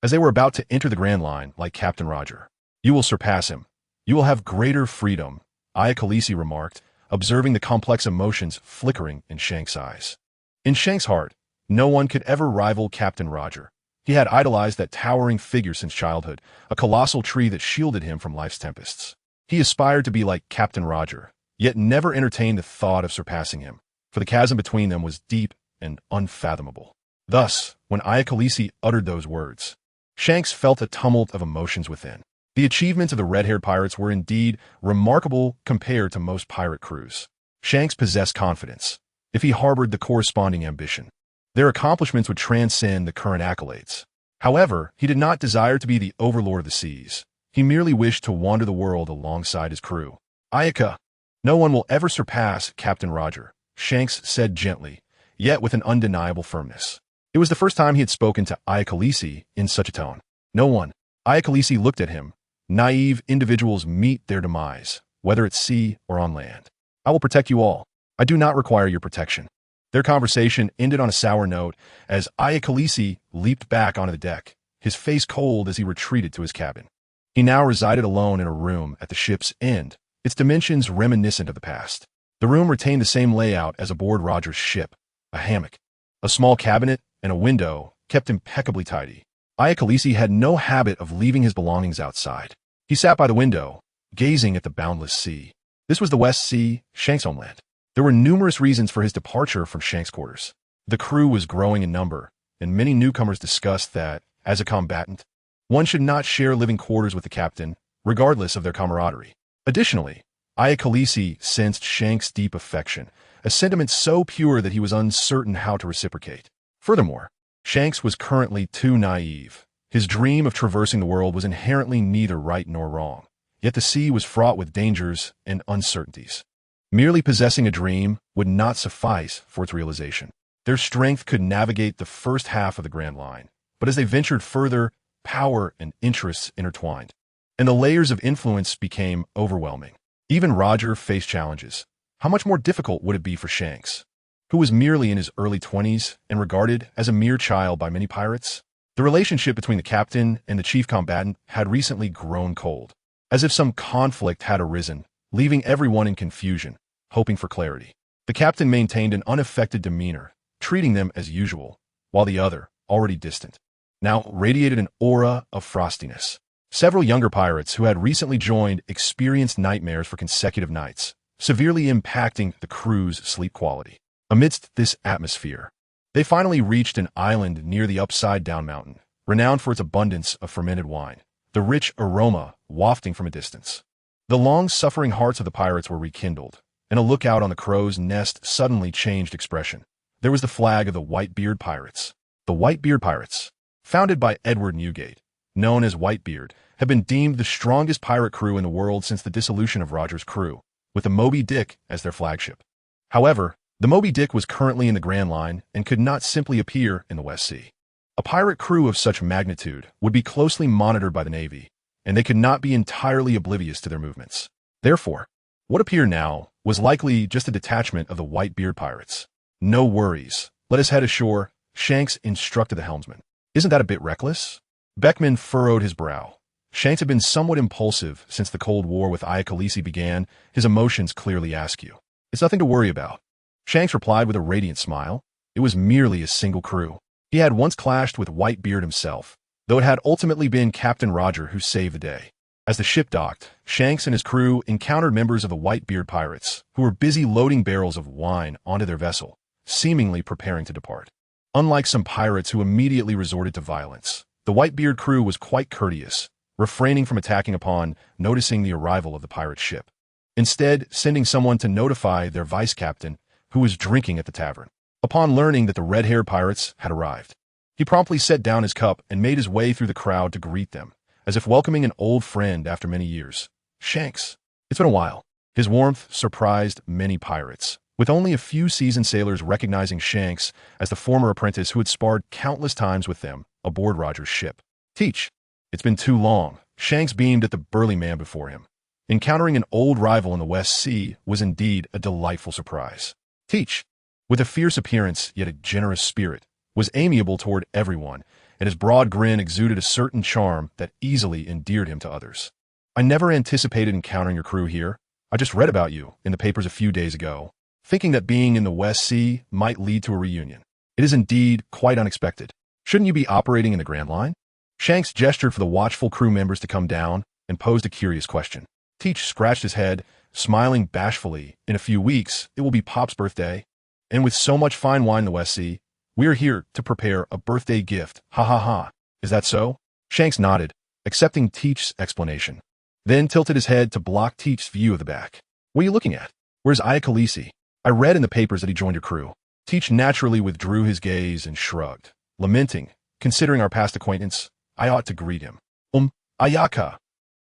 [SPEAKER 1] As they were about to enter the Grand Line, like Captain Roger. "You will surpass him. You will have greater freedom," Ayakalisi remarked, observing the complex emotions flickering in Shank's eyes. In Shank's heart, no one could ever rival Captain Roger. He had idolized that towering figure since childhood, a colossal tree that shielded him from life's tempests. He aspired to be like Captain Roger, yet never entertained the thought of surpassing him, for the chasm between them was deep and unfathomable. Thus, when Ayakalisi uttered those words, Shanks felt a tumult of emotions within. The achievements of the red-haired pirates were indeed remarkable compared to most pirate crews. Shanks possessed confidence, if he harbored the corresponding ambition. Their accomplishments would transcend the current accolades. However, he did not desire to be the overlord of the seas. He merely wished to wander the world alongside his crew. "Ayaka, no one will ever surpass Captain Roger," Shanks said gently, yet with an undeniable firmness. It was the first time he had spoken to Ayakalisi in such a tone. "No one." Ayakalisi looked at him. "Naive individuals meet their demise, whether at sea or on land. I will protect you all. I do not require your protection." Their conversation ended on a sour note as Ayakalisi leaped back onto the deck, his face cold as he retreated to his cabin. He now resided alone in a room at the ship's end, its dimensions reminiscent of the past. The room retained the same layout as aboard Roger's ship, a hammock, a small cabinet, and a window kept impeccably tidy. Ayakalisi had no habit of leaving his belongings outside. He sat by the window, gazing at the boundless sea. This was the West Sea, Shank's homeland. There were numerous reasons for his departure from Shank's quarters. The crew was growing in number, and many newcomers discussed that, as a combatant, one should not share living quarters with the captain, regardless of their camaraderie. Additionally, Ayakalisi sensed Shank's deep affection, a sentiment so pure that he was uncertain how to reciprocate. Furthermore, Shanks was currently too naive. His dream of traversing the world was inherently neither right nor wrong, yet the sea was fraught with dangers and uncertainties. Merely possessing a dream would not suffice for its realization. Their strength could navigate the first half of the Grand Line, but as they ventured further, power and interests intertwined, and the layers of influence became overwhelming. Even Roger faced challenges. How much more difficult would it be for Shanks, who was merely in his early 20s and regarded as a mere child by many pirates? The relationship between the captain and the chief combatant had recently grown cold, as if some conflict had arisen, leaving everyone in confusion, hoping for clarity. The captain maintained an unaffected demeanor, treating them as usual, while the other, already distant, now radiated an aura of frostiness. Several younger pirates who had recently joined experienced nightmares for consecutive nights, severely impacting the crew's sleep quality. Amidst this atmosphere, they finally reached an island near the upside-down mountain, renowned for its abundance of fermented wine, the rich aroma wafting from a distance. The long-suffering hearts of the pirates were rekindled, and a lookout on the crow's nest suddenly changed expression. There was the flag of the Whitebeard Pirates. The Whitebeard Pirates, founded by Edward Newgate, known as Whitebeard, had been deemed the strongest pirate crew in the world since the dissolution of Roger's crew, with the Moby Dick as their flagship. However, the Moby Dick was currently in the Grand Line and could not simply appear in the West Sea. A pirate crew of such magnitude would be closely monitored by the Navy, and they could not be entirely oblivious to their movements. Therefore, what appeared now was likely just a detachment of the Whitebeard Pirates. "No worries. Let us head ashore," Shanks instructed the helmsman. "Isn't that a bit reckless?" Beckman furrowed his brow. Shanks had been somewhat impulsive since the Cold War with Ayakalisi began, his emotions clearly askew. "It's nothing to worry about," Shanks replied with a radiant smile. It was merely a single crew. He had once clashed with Whitebeard himself, though it had ultimately been Captain Roger who saved the day. As the ship docked, Shanks and his crew encountered members of the Whitebeard Pirates, who were busy loading barrels of wine onto their vessel, seemingly preparing to depart. Unlike some pirates who immediately resorted to violence, the Whitebeard crew was quite courteous, refraining from attacking upon noticing the arrival of the pirate ship. Instead, sending someone to notify their vice captain, who was drinking at the tavern. Upon learning that the red-haired pirates had arrived, he promptly set down his cup and made his way through the crowd to greet them, as if welcoming an old friend after many years. Shanks. It's been a while. His warmth surprised many pirates, with only a few seasoned sailors recognizing Shanks as the former apprentice who had sparred countless times with them aboard Roger's ship. Teach. It's been too long. Shanks beamed at the burly man before him. Encountering an old rival in the West Sea was indeed a delightful surprise. Teach, with a fierce appearance yet a generous spirit, was amiable toward everyone, and his broad grin exuded a certain charm that easily endeared him to others. I never anticipated encountering your crew here. I just read about you in the papers a few days ago, thinking that being in the West Sea might lead to a reunion. It is indeed quite unexpected. Shouldn't you be operating in the Grand Line? Shanks gestured for the watchful crew members to come down and posed a curious question. Teach scratched his head, smiling bashfully. In a few weeks, it will be Pop's birthday, and with so much fine wine in the West Sea, we are here to prepare a birthday gift. Ha ha ha. Is that so? Shanks nodded, accepting Teach's explanation, then tilted his head to block Teach's view of the back. What are you looking at? Where's Iakalisi? I read in the papers that he joined your crew. Teach naturally withdrew his gaze and shrugged, lamenting, considering our past acquaintance, I ought to greet him. Ayaka.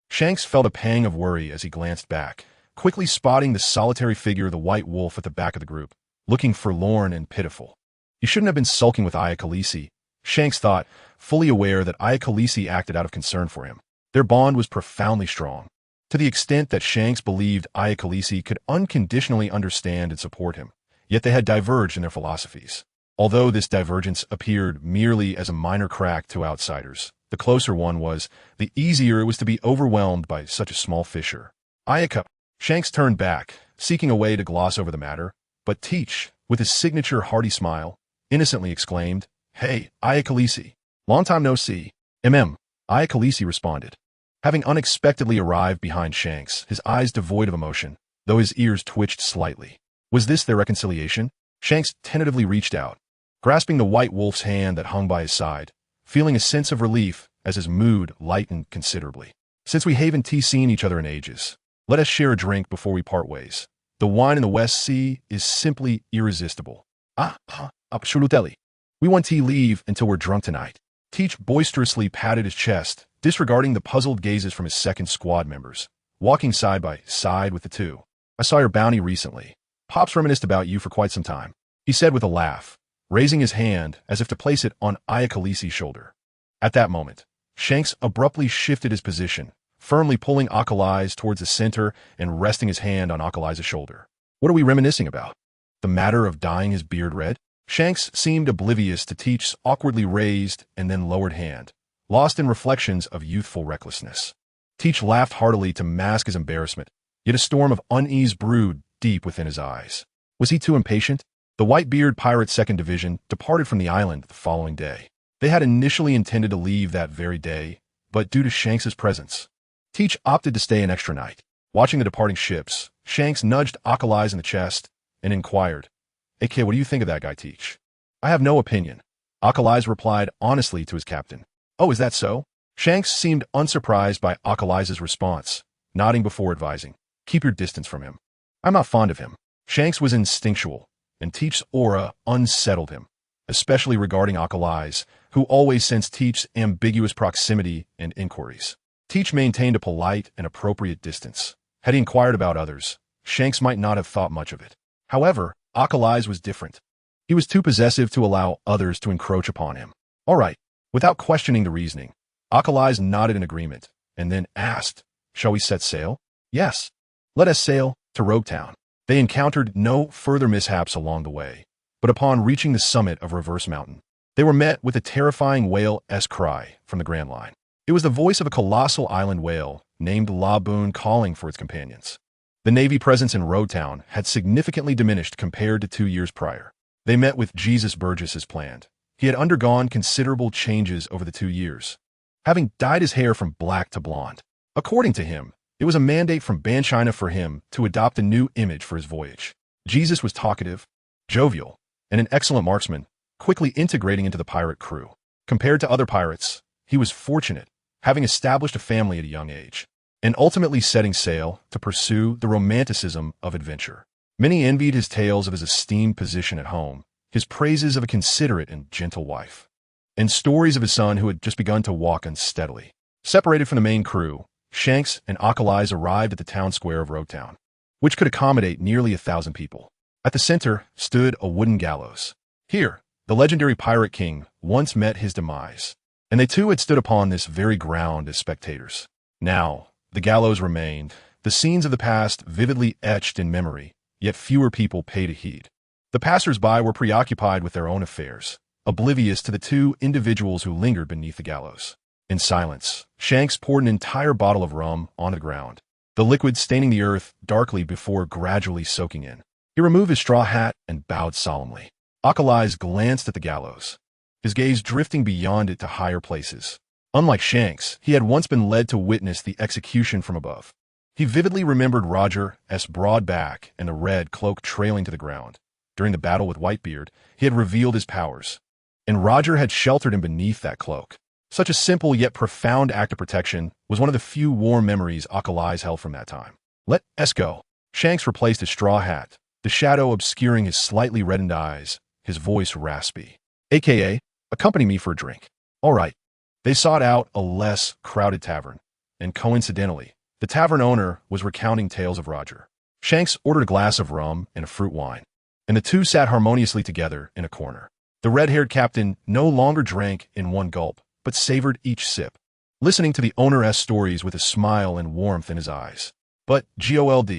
[SPEAKER 1] Shanks felt a pang of worry as he glanced back, quickly spotting the solitary figure of the white wolf at the back of the group, looking forlorn and pitiful. He shouldn't have been sulking with Iakalisi, Shanks thought, fully aware that Iakalisi acted out of concern for him. Their bond was profoundly strong, to the extent that Shanks believed Iakalisi could unconditionally understand and support him, yet they had diverged in their philosophies. Although this divergence appeared merely as a minor crack to outsiders, the closer one was, the easier it was to be overwhelmed by such a small fissure. Ayaka. Shanks turned back, seeking a way to gloss over the matter, but Teach, with his signature hearty smile, innocently exclaimed, Hey, Iakalisi. Long time no see. Iakalisi responded. Having unexpectedly arrived behind Shanks, his eyes devoid of emotion, though his ears twitched slightly. Was this their reconciliation? Shanks tentatively reached out, grasping the white wolf's hand that hung by his side, feeling a sense of relief as his mood lightened considerably. Since we haven't seen each other in ages, let us share a drink before we part ways. The wine in the West Sea is simply irresistible. Absolutely. We won't leave until we're drunk tonight. Teach boisterously patted his chest, disregarding the puzzled gazes from his second squad members, walking side by side with the two. I saw your bounty recently. Pop's reminisced about you for quite some time, he said with a laugh, raising his hand as if to place it on Iakalisi's shoulder. At that moment, Shanks abruptly shifted his position, firmly pulling Akalai's towards the center and resting his hand on Akalai's shoulder. What are we reminiscing about? The matter of dyeing his beard red? Shanks seemed oblivious to Teach's awkwardly raised and then lowered hand, lost in reflections of youthful recklessness. Teach laughed heartily to mask his embarrassment, yet a storm of unease brewed deep within his eyes. Was he too impatient? The Whitebeard Pirate 2nd Division departed from the island the following day. They had initially intended to leave that very day, but due to Shanks's presence, Teach opted to stay an extra night. Watching the departing ships, Shanks nudged Akalai's in the chest and inquired, Hey kid, what do you think of that guy, Teach? I have no opinion. Akalai's replied honestly to his captain. Oh, is that so? Shanks seemed unsurprised by Akalai's response, nodding before advising, Keep your distance from him. I'm not fond of him. Shanks was instinctual, and Teach's aura unsettled him, especially regarding Akalai's, who always sensed Teach's ambiguous proximity and inquiries. Teach maintained a polite and appropriate distance. Had he inquired about others, Shanks might not have thought much of it. However, Akalai's was different. He was too possessive to allow others to encroach upon him. All right. Without questioning the reasoning, Akalai's nodded in agreement, and then asked, Shall we set sail? Yes. Let us sail to Rogue Town. They encountered no further mishaps along the way, but upon reaching the summit of Reverse Mountain, they were met with a terrifying whale-esque cry from the Grand Line. It was the voice of a colossal island whale named Laboon calling for its companions. The Navy presence in Rogue Town had significantly diminished compared to 2 years prior. They met with Jesus Burgess as planned. He had undergone considerable changes over the 2 years, having dyed his hair from black to blonde. According to him, it was a mandate from Banchina for him to adopt a new image for his voyage. Jesus was talkative, jovial, and an excellent marksman, quickly integrating into the pirate crew. Compared to other pirates, he was fortunate, having established a family at a young age, and ultimately setting sail to pursue the romanticism of adventure. Many envied his tales of his esteemed position at home, his praises of a considerate and gentle wife, and stories of his son who had just begun to walk unsteadily. Separated from the main crew, Shanks and Alkalies arrived at the town square of Roadtown, which could accommodate nearly 1,000 people. At the center stood a wooden gallows. Here, the legendary Pirate King once met his demise, and they too had stood upon this very ground as spectators. Now, the gallows remained, the scenes of the past vividly etched in memory, yet fewer people paid a heed. The passers-by were preoccupied with their own affairs, oblivious to the two individuals who lingered beneath the gallows. In silence, Shanks poured an entire bottle of rum on the ground, the liquid staining the earth darkly before gradually soaking in. He removed his straw hat and bowed solemnly. Alkalies glanced at the gallows, his gaze drifting beyond it to higher places. Unlike Shanks, he had once been led to witness the execution from above. He vividly remembered Roger's broad back and the red cloak trailing to the ground. During the battle with Whitebeard, he had revealed his powers, and Roger had sheltered him beneath that cloak. Such a simple yet profound act of protection was one of the few warm memories Alkalies held from that time. Let's go. Shanks replaced his straw hat, the shadow obscuring his slightly reddened eyes, his voice raspy. AKA, accompany me for a drink. All right. They sought out a less crowded tavern, and coincidentally, the tavern owner was recounting tales of Roger. Shanks ordered a glass of rum and a fruit wine, and the two sat harmoniously together in a corner. The red-haired captain no longer drank in one gulp, but savored each sip, listening to the owner's stories with a smile and warmth in his eyes. But GOLD,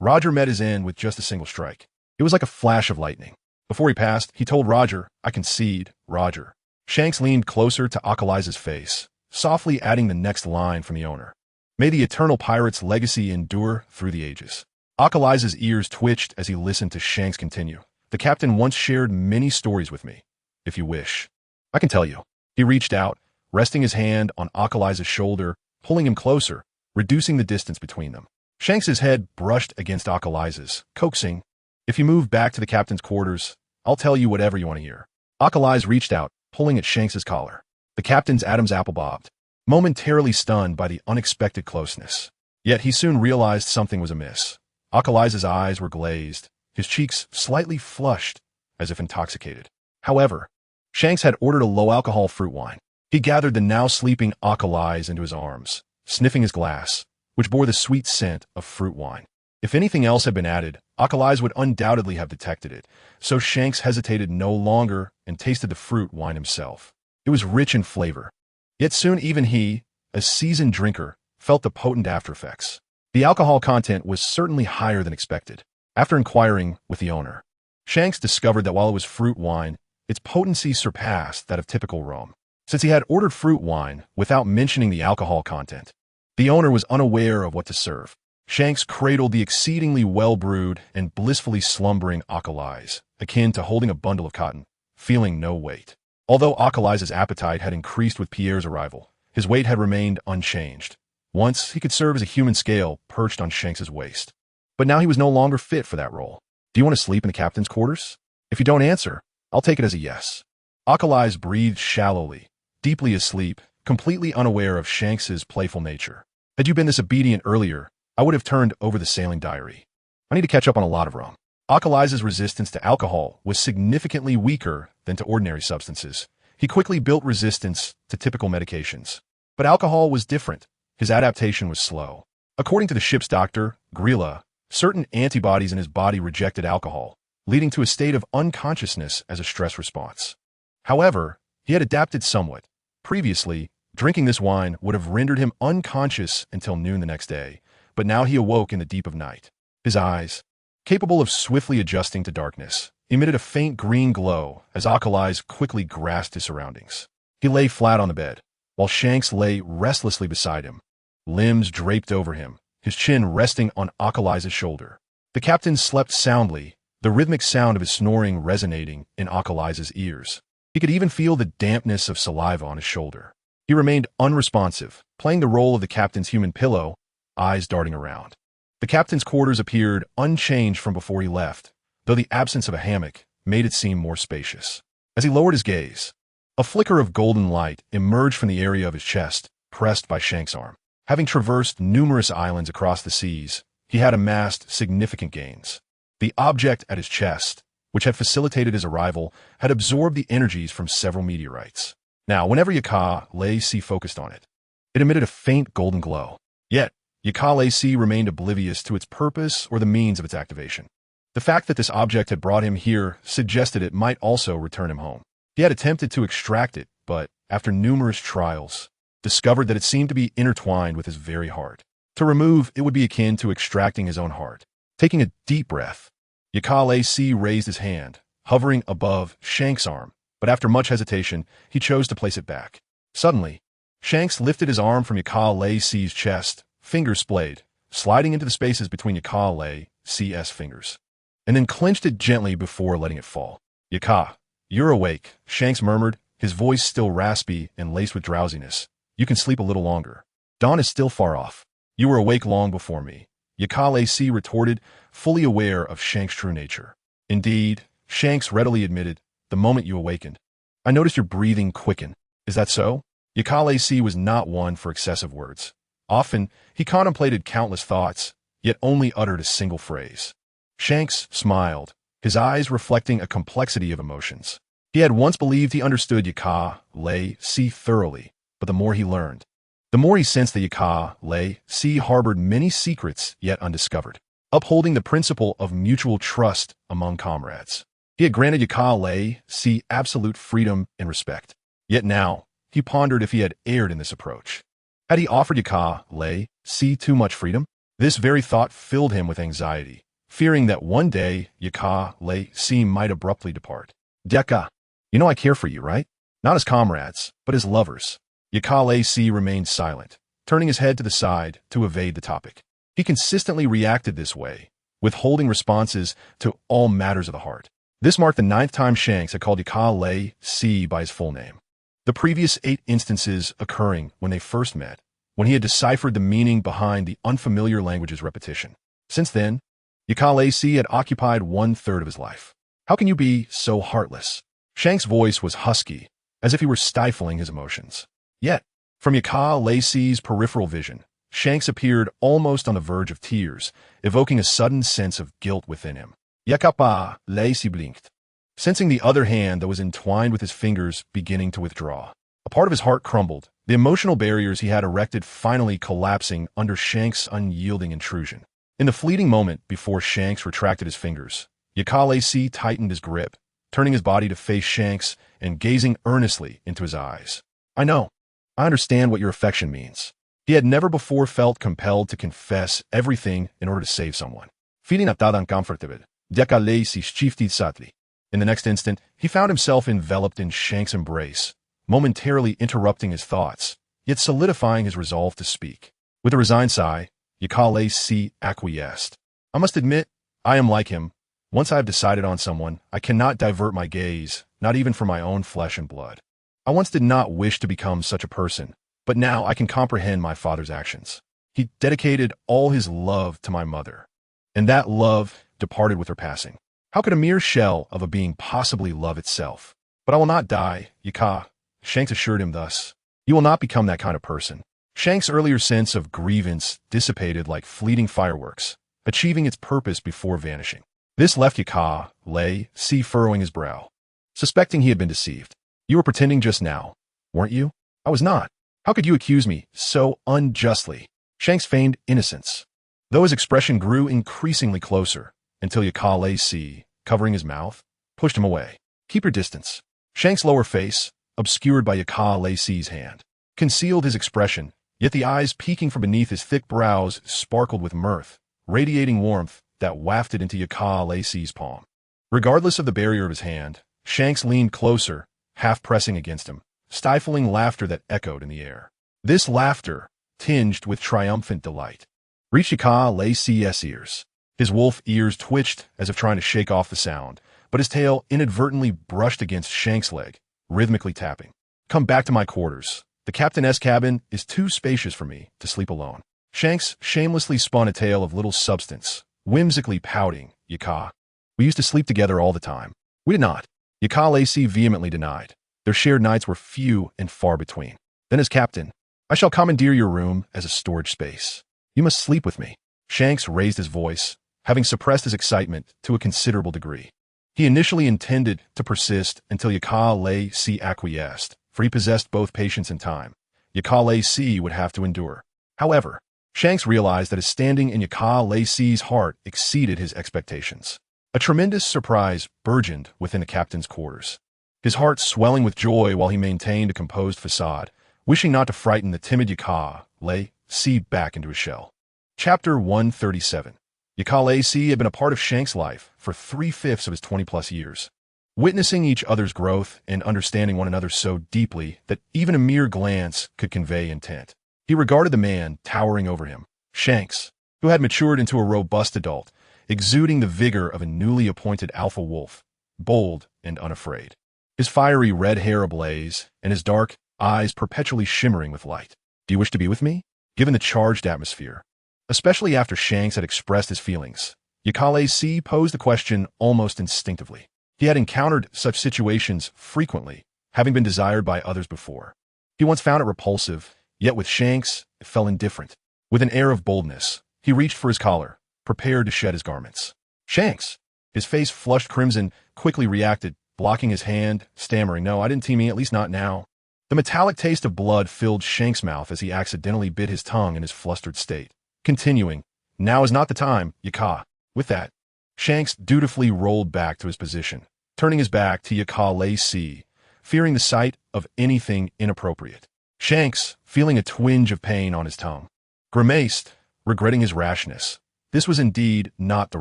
[SPEAKER 1] Roger met his end with just a single strike. It was like a flash of lightning. Before he passed, he told Roger, "I concede, Roger." Shanks leaned closer to Alkalies' face, softly adding the next line from the owner. "May the eternal pirate's legacy endure through the ages." Alkalies' ears twitched as he listened to Shanks continue. "The captain once shared many stories with me. If you wish, I can tell you." He reached out, resting his hand on Alkalies' shoulder, pulling him closer, reducing the distance between them. Shanks' head brushed against Alkalies', coaxing, "If you move back to the captain's quarters, I'll tell you whatever you want to hear." Alkalies reached out, pulling at Shanks' collar. The captain's Adam's apple bobbed, momentarily stunned by the unexpected closeness. Yet he soon realized something was amiss. Alkalies' eyes were glazed, his cheeks slightly flushed, as if intoxicated. However, Shanks had ordered a low-alcohol fruit wine. He gathered the now-sleeping Alkalies into his arms, sniffing his glass, which bore the sweet scent of fruit wine. If anything else had been added, Alkalies would undoubtedly have detected it, so Shanks hesitated no longer and tasted the fruit wine himself. It was rich in flavor. Yet soon even he, a seasoned drinker, felt the potent aftereffects. The alcohol content was certainly higher than expected. After inquiring with the owner, Shanks discovered that while it was fruit wine, its potency surpassed that of typical rum. Since he had ordered fruit wine without mentioning the alcohol content, the owner was unaware of what to serve. Shanks cradled the exceedingly well-brewed and blissfully slumbering Alkalies, akin to holding a bundle of cotton, feeling no weight. Although Alkalies' appetite had increased with Pierre's arrival, his weight had remained unchanged. Once, he could serve as a human scale perched on Shanks' waist. But now he was no longer fit for that role. "Do you want to sleep in the captain's quarters? If you don't answer, I'll take it as a yes." Alkalies breathed shallowly, deeply asleep, completely unaware of Shanks' playful nature. "Had you been this obedient earlier, I would have turned over the sailing diary. I need to catch up on a lot of rum." Alkalies' resistance to alcohol was significantly weaker than to ordinary substances. He quickly built resistance to typical medications. But alcohol was different. His adaptation was slow. According to the ship's doctor, Grilla, certain antibodies in his body rejected alcohol, leading to a state of unconsciousness as a stress response. However, he had adapted somewhat. Previously, drinking this wine would have rendered him unconscious until noon the next day, but now he awoke in the deep of night. His eyes, capable of swiftly adjusting to darkness, emitted a faint green glow as Alkalies quickly grasped his surroundings. He lay flat on the bed, while Shanks lay restlessly beside him, limbs draped over him, his chin resting on Alkalies' shoulder. The captain slept soundly, the rhythmic sound of his snoring resonating in Alkalies' ears. He could even feel the dampness of saliva on his shoulder. He remained unresponsive, playing the role of the captain's human pillow, eyes darting around. The captain's quarters appeared unchanged from before he left, though the absence of a hammock made it seem more spacious. As he lowered his gaze, a flicker of golden light emerged from the area of his chest, pressed by Shanks' arm. Having traversed numerous islands across the seas, he had amassed significant gains. The object at his chest, which had facilitated his arrival, had absorbed the energies from several meteorites. Now, whenever Yaka lay focused on it, it emitted a faint golden glow. Yet, Yakale C remained oblivious to its purpose or the means of its activation. The fact that this object had brought him here suggested it might also return him home. He had attempted to extract it, but, after numerous trials, discovered that it seemed to be intertwined with his very heart. To remove, it would be akin to extracting his own heart. Taking a deep breath, Yakale C raised his hand, hovering above Shank's arm, but after much hesitation, he chose to place it back. Suddenly, Shanks lifted his arm from Yakale C's chest, fingers splayed, sliding into the spaces between Yakale C's fingers, and then clenched it gently before letting it fall. "Yaka, you're awake," Shanks murmured, his voice still raspy and laced with drowsiness. "You can sleep a little longer. Dawn is still far off. You were awake long before me," Yakale C retorted, fully aware of Shanks' true nature. "Indeed," Shanks readily admitted, "the moment you awakened. I noticed your breathing quicken. Is that so?" Yakale C was not one for excessive words. Often, he contemplated countless thoughts, yet only uttered a single phrase. Shanks smiled, his eyes reflecting a complexity of emotions. He had once believed he understood Yakale C thoroughly, but the more he learned, the more he sensed that Yakale C harbored many secrets yet undiscovered, upholding the principle of mutual trust among comrades. He had granted Yakale C absolute freedom and respect. Yet now, he pondered if he had erred in this approach. Had he offered Yakale C too much freedom? This very thought filled him with anxiety, fearing that one day Yakale C might abruptly depart. "Deka, you know I care for you, right? Not as comrades, but as lovers." Yakale C remained silent, turning his head to the side to evade the topic. He consistently reacted this way, withholding responses to all matters of the heart. This marked the 9th time Shanks had called Yakale C by his full name. The previous 8 instances occurring when they first met, when he had deciphered the meaning behind the unfamiliar language's repetition. Since then, Yakale C had occupied 1/3 of his life. "How can you be so heartless?" Shanks' voice was husky, as if he were stifling his emotions. Yet, from Yakale C's peripheral vision, Shanks appeared almost on the verge of tears, evoking a sudden sense of guilt within him. Yakale C blinked, sensing the other hand that was entwined with his fingers beginning to withdraw. A part of his heart crumbled, the emotional barriers he had erected finally collapsing under Shanks' unyielding intrusion. In the fleeting moment before Shanks retracted his fingers, Yakale C tightened his grip, turning his body to face Shanks and gazing earnestly into his eyes. "I know. I understand what your affection means." He had never before felt compelled to confess everything in order to save someone. Feeling atad uncomfortable, Yakale C shifted subtly. In the next instant, he found himself enveloped in Shanks' embrace, momentarily interrupting his thoughts, yet solidifying his resolve to speak. With a resigned sigh, Yakale C acquiesced. "I must admit, I am like him. Once I have decided on someone, I cannot divert my gaze, not even for my own flesh and blood. I once did not wish to become such a person, but now I can comprehend my father's actions. He dedicated all his love to my mother, and that love departed with her passing. How could a mere shell of a being possibly love itself? But I will not die, Yaka," Shanks assured him thus. "You will not become that kind of person." Shanks' earlier sense of grievance dissipated like fleeting fireworks, achieving its purpose before vanishing. This left Yakale C furrowing his brow, suspecting he had been deceived. "You were pretending just now, weren't you?" "I was not. How could you accuse me so unjustly?" Shanks feigned innocence, though his expression grew increasingly closer, until Yakale C, covering his mouth, pushed him away. "Keep your distance." Shanks' lower face, obscured by Yakale C's hand, concealed his expression, yet the eyes peeking from beneath his thick brows sparkled with mirth, radiating warmth that wafted into Yakale C's palm. Regardless of the barrier of his hand, Shanks leaned closer, half pressing against him, stifling laughter that echoed in the air. This laughter, tinged with triumphant delight, reached Yakale C's ears. His wolf ears twitched as if trying to shake off the sound, but his tail inadvertently brushed against Shanks' leg, rhythmically tapping. "Come back to my quarters. The captain's cabin is too spacious for me to sleep alone." Shanks shamelessly spun a tale of little substance, whimsically pouting, "Yaka, we used to sleep together all the time." "We did not," Yakale C vehemently denied. Their shared nights were few and far between. "Then as captain, I shall commandeer your room as a storage space. You must sleep with me." Shanks raised his voice, having suppressed his excitement to a considerable degree. He initially intended to persist until Yakale C acquiesced, for he possessed both patience and time. Yakale C would have to endure. However, Shanks realized that his standing in Yaka-Lacey's heart exceeded his expectations. A tremendous surprise burgeoned within the captain's quarters. His heart swelling with joy while he maintained a composed facade, wishing not to frighten the timid Yaka-Lacey back into his shell. Chapter 137. Yaka-Lacey had been a part of Shanks' life for 3/5 of his 20-plus years. Witnessing each other's growth and understanding one another so deeply that even a mere glance could convey intent. He regarded the man towering over him, Shanks, who had matured into a robust adult, exuding the vigor of a newly appointed alpha wolf, bold and unafraid. His fiery red hair ablaze, and his dark eyes perpetually shimmering with light. "Do you wish to be with me?" Given the charged atmosphere, especially after Shanks had expressed his feelings, Yaka-Lacey posed the question almost instinctively. He had encountered such situations frequently, having been desired by others before. He once found it repulsive, yet with Shanks, it felt indifferent. With an air of boldness, he reached for his collar, prepared to shed his garments. "Shanks!" His face flushed crimson, quickly reacted, blocking his hand, stammering, "No, I didn't team me, at least not now." The metallic taste of blood filled Shanks' mouth as he accidentally bit his tongue in his flustered state. Continuing, "Now is not the time, Yaka." With that, Shanks dutifully rolled back to his position, turning his back to Yaka-Lacey, fearing the sight of anything inappropriate. Shanks, feeling a twinge of pain on his tongue, grimaced, regretting his rashness. This was indeed not the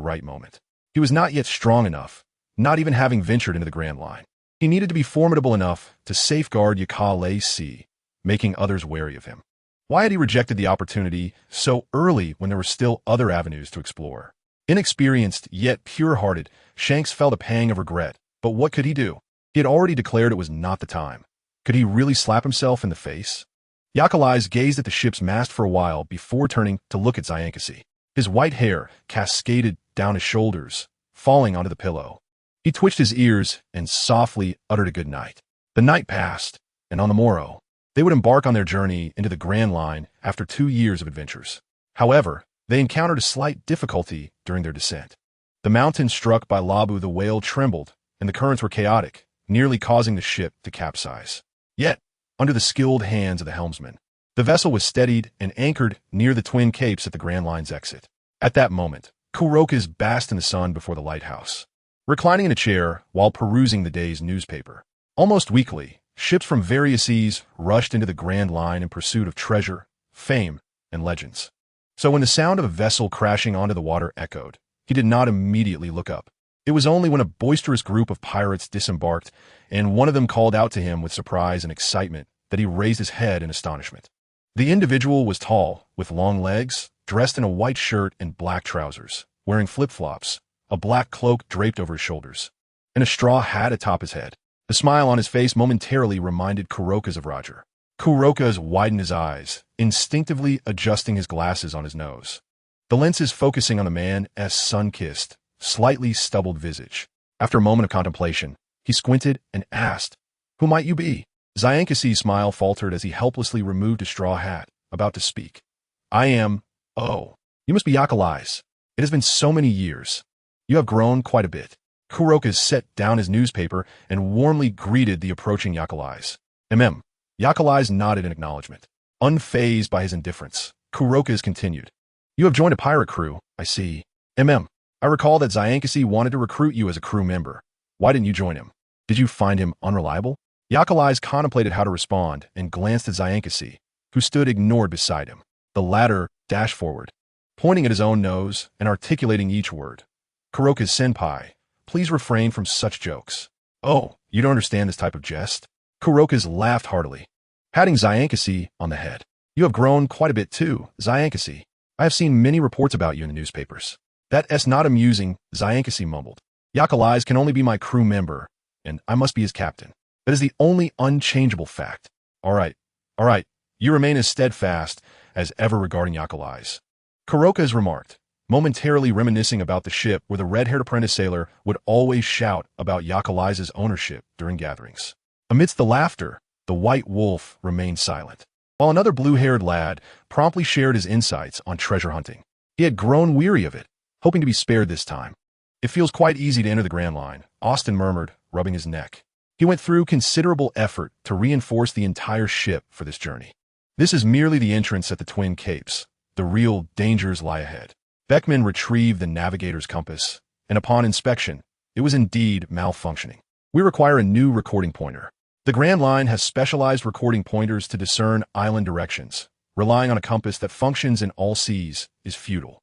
[SPEAKER 1] right moment. He was not yet strong enough, not even having ventured into the Grand Line. He needed to be formidable enough to safeguard Yaka-Lacey, making others wary of him. Why had he rejected the opportunity so early when there were still other avenues to explore? Inexperienced, yet pure-hearted, Shanks felt a pang of regret, but what could he do? He had already declared it was not the time. Could he really slap himself in the face? Yaka-Lacey gazed at the ship's mast for a while before turning to look at Zyankasi. His white hair cascaded down his shoulders, falling onto the pillow. He twitched his ears and softly uttered a good night. The night passed, and on the morrow, they would embark on their journey into the Grand Line after 2 years of adventures. However, they encountered a slight difficulty during their descent. The mountain struck by Labu the whale trembled, and the currents were chaotic, nearly causing the ship to capsize. Yet, under the skilled hands of the helmsman, the vessel was steadied and anchored near the twin capes at the Grand Line's exit. At that moment, Kurokas basked in the sun before the lighthouse, reclining in a chair while perusing the day's newspaper. Almost weekly, ships from various seas rushed into the Grand Line in pursuit of treasure, fame, and legends. So when the sound of a vessel crashing onto the water echoed, he did not immediately look up. It was only when a boisterous group of pirates disembarked and one of them called out to him with surprise and excitement that he raised his head in astonishment. The individual was tall, with long legs, dressed in a white shirt and black trousers, wearing flip-flops, a black cloak draped over his shoulders, and a straw hat atop his head. The smile on his face momentarily reminded Kurokas of Roger. Kurokas widened his eyes, instinctively adjusting his glasses on his nose, the lenses focusing on the man's sun-kissed, slightly stubbled visage. After a moment of contemplation, he squinted and asked, "Who might you be?" Zyankasi's smile faltered as he helplessly removed his straw hat, about to speak. "I am... Oh, you must be Yaka-Lacey. It has been so many years. You have grown quite a bit." Kurokas set down his newspaper and warmly greeted the approaching Yaka-Lacey. Yaka-Lacey nodded in acknowledgement. Unfazed by his indifference, Kurokas continued, "You have joined a pirate crew, I see. I recall that Zyankasi wanted to recruit you as a crew member. Why didn't you join him? Did you find him unreliable?" Yaka-Lacey contemplated how to respond and glanced at Zyankasi, who stood ignored beside him. The latter dashed forward, pointing at his own nose and articulating each word. "Kurokas senpai, please refrain from such jokes." "Oh, you don't understand this type of jest?" Kurokas laughed heartily, patting Zyankasi on the head. "You have grown quite a bit too, Zyankasi. I have seen many reports about you in the newspapers." "That's not amusing," Zyankasi mumbled. "Yaka-Lacey can only be my crew member, and I must be his captain. That is the only unchangeable fact." All right. You remain as steadfast as ever regarding Yaka-Lacey," Kurokas remarked, momentarily reminiscing about the ship where the red-haired apprentice sailor would always shout about Yaka-Lacey's ownership during gatherings. Amidst the laughter, the white wolf remained silent, while another blue-haired lad promptly shared his insights on treasure hunting. He had grown weary of it, hoping to be spared this time. "It feels quite easy to enter the Grand Line," Austin murmured, rubbing his neck. He went through considerable effort to reinforce the entire ship for this journey. "This is merely the entrance at the Twin Capes. the real dangers lie ahead. Beckman retrieved the navigator's compass, and upon inspection, it was indeed malfunctioning. We require a new recording pointer. The Grand Line has specialized recording pointers to discern island directions. Relying on a compass that functions in all seas is futile.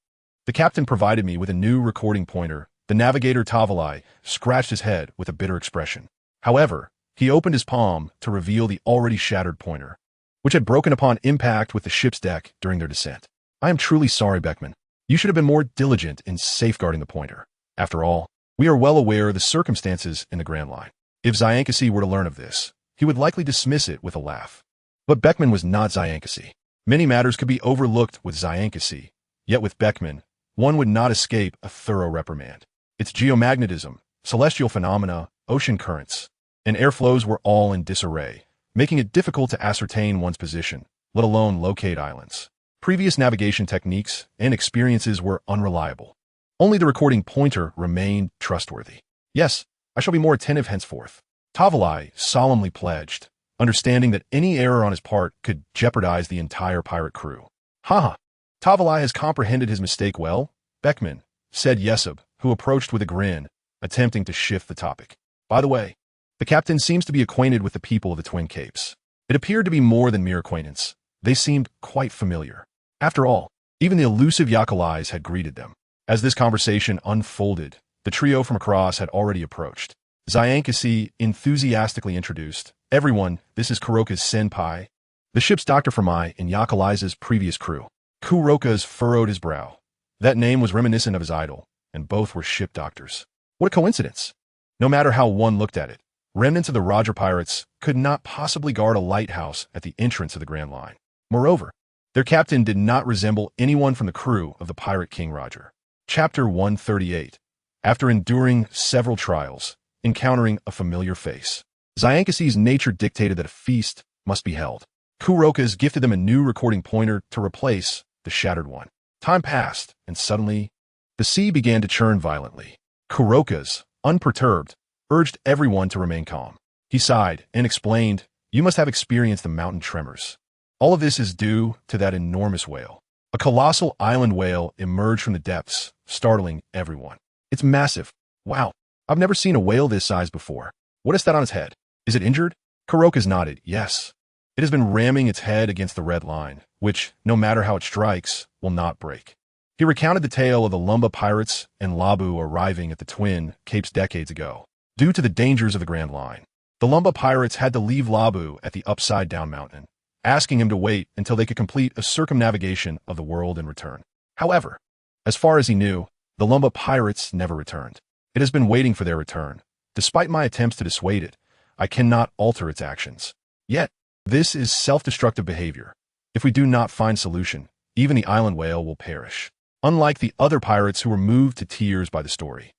[SPEAKER 1] The captain provided me with a new recording pointer. The navigator Tavalai scratched his head with a bitter expression. However, he opened his palm to reveal the already shattered pointer, which had broken upon impact with the ship's deck during their descent. I am truly sorry, Beckman. You should have been more diligent in safeguarding the pointer. After all, we are well aware of the circumstances in the Grand Line. If Zyankasi were to learn of this, he would likely dismiss it with a laugh. But Beckman was not Zyankasi. Many matters could be overlooked with Zyankasi, yet with Beckman, one would not escape a thorough reprimand. Its geomagnetism, celestial phenomena, ocean currents, and airflows were all in disarray, making it difficult to ascertain one's position, let alone locate islands. Previous navigation techniques and experiences were unreliable. Only the recording pointer remained trustworthy. Yes, I shall be more attentive henceforth. Tavalai solemnly pledged, understanding that any error on his part could jeopardize the entire pirate crew. Ha! Tavalai has comprehended his mistake well, Beckman, said Yesub, who approached with a grin, attempting to shift the topic. By the way, the captain seems to be acquainted with the people of the Twin Capes. It appeared to be more than mere acquaintance. They seemed quite familiar. After all, even the elusive Yakalais had greeted them. As this conversation unfolded, the trio from across had already approached. Zyankasi enthusiastically introduced, "Everyone, this is Kuroka's senpai, the ship's Dr. Fermai and Yakalai's previous crew." Kuroka's furrowed his brow. That name was reminiscent of his idol, and both were ship doctors. What a coincidence! No matter how one looked at it, remnants of the Roger pirates could not possibly guard a lighthouse at the entrance of the Grand Line. Moreover, their captain did not resemble anyone from the crew of the pirate King Roger. Chapter 138. After enduring several trials, encountering a familiar face, Zyankasi's nature dictated that a feast must be held. Kuroka's gifted them a new recording pointer to replace the shattered one. Time passed, and suddenly, the sea began to churn violently. Kuroka's, unperturbed, urged everyone to remain calm. He sighed and explained, "You must have experienced the mountain tremors. All of this is due to that enormous whale." A colossal island whale emerged from the depths, startling everyone. "It's massive. Wow, I've never seen a whale this size before. What is that on its head? Is it injured?" Kuroka's nodded, "Yes. It has been ramming its head against the red line, which, no matter how it strikes, will not break." He recounted the tale of the Lumba pirates and Labu arriving at the Twin Capes decades ago. Due to the dangers of the Grand Line, the Lumba pirates had to leave Labu at the upside-down mountain, asking him to wait until they could complete a circumnavigation of the world and return. However, as far as he knew, the Lumba pirates never returned. It has been waiting for their return. Despite my attempts to dissuade it, I cannot alter its actions. Yet, this is self-destructive behavior. If we do not find solution, even the island whale will perish. Unlike the other pirates who were moved to tears by the story,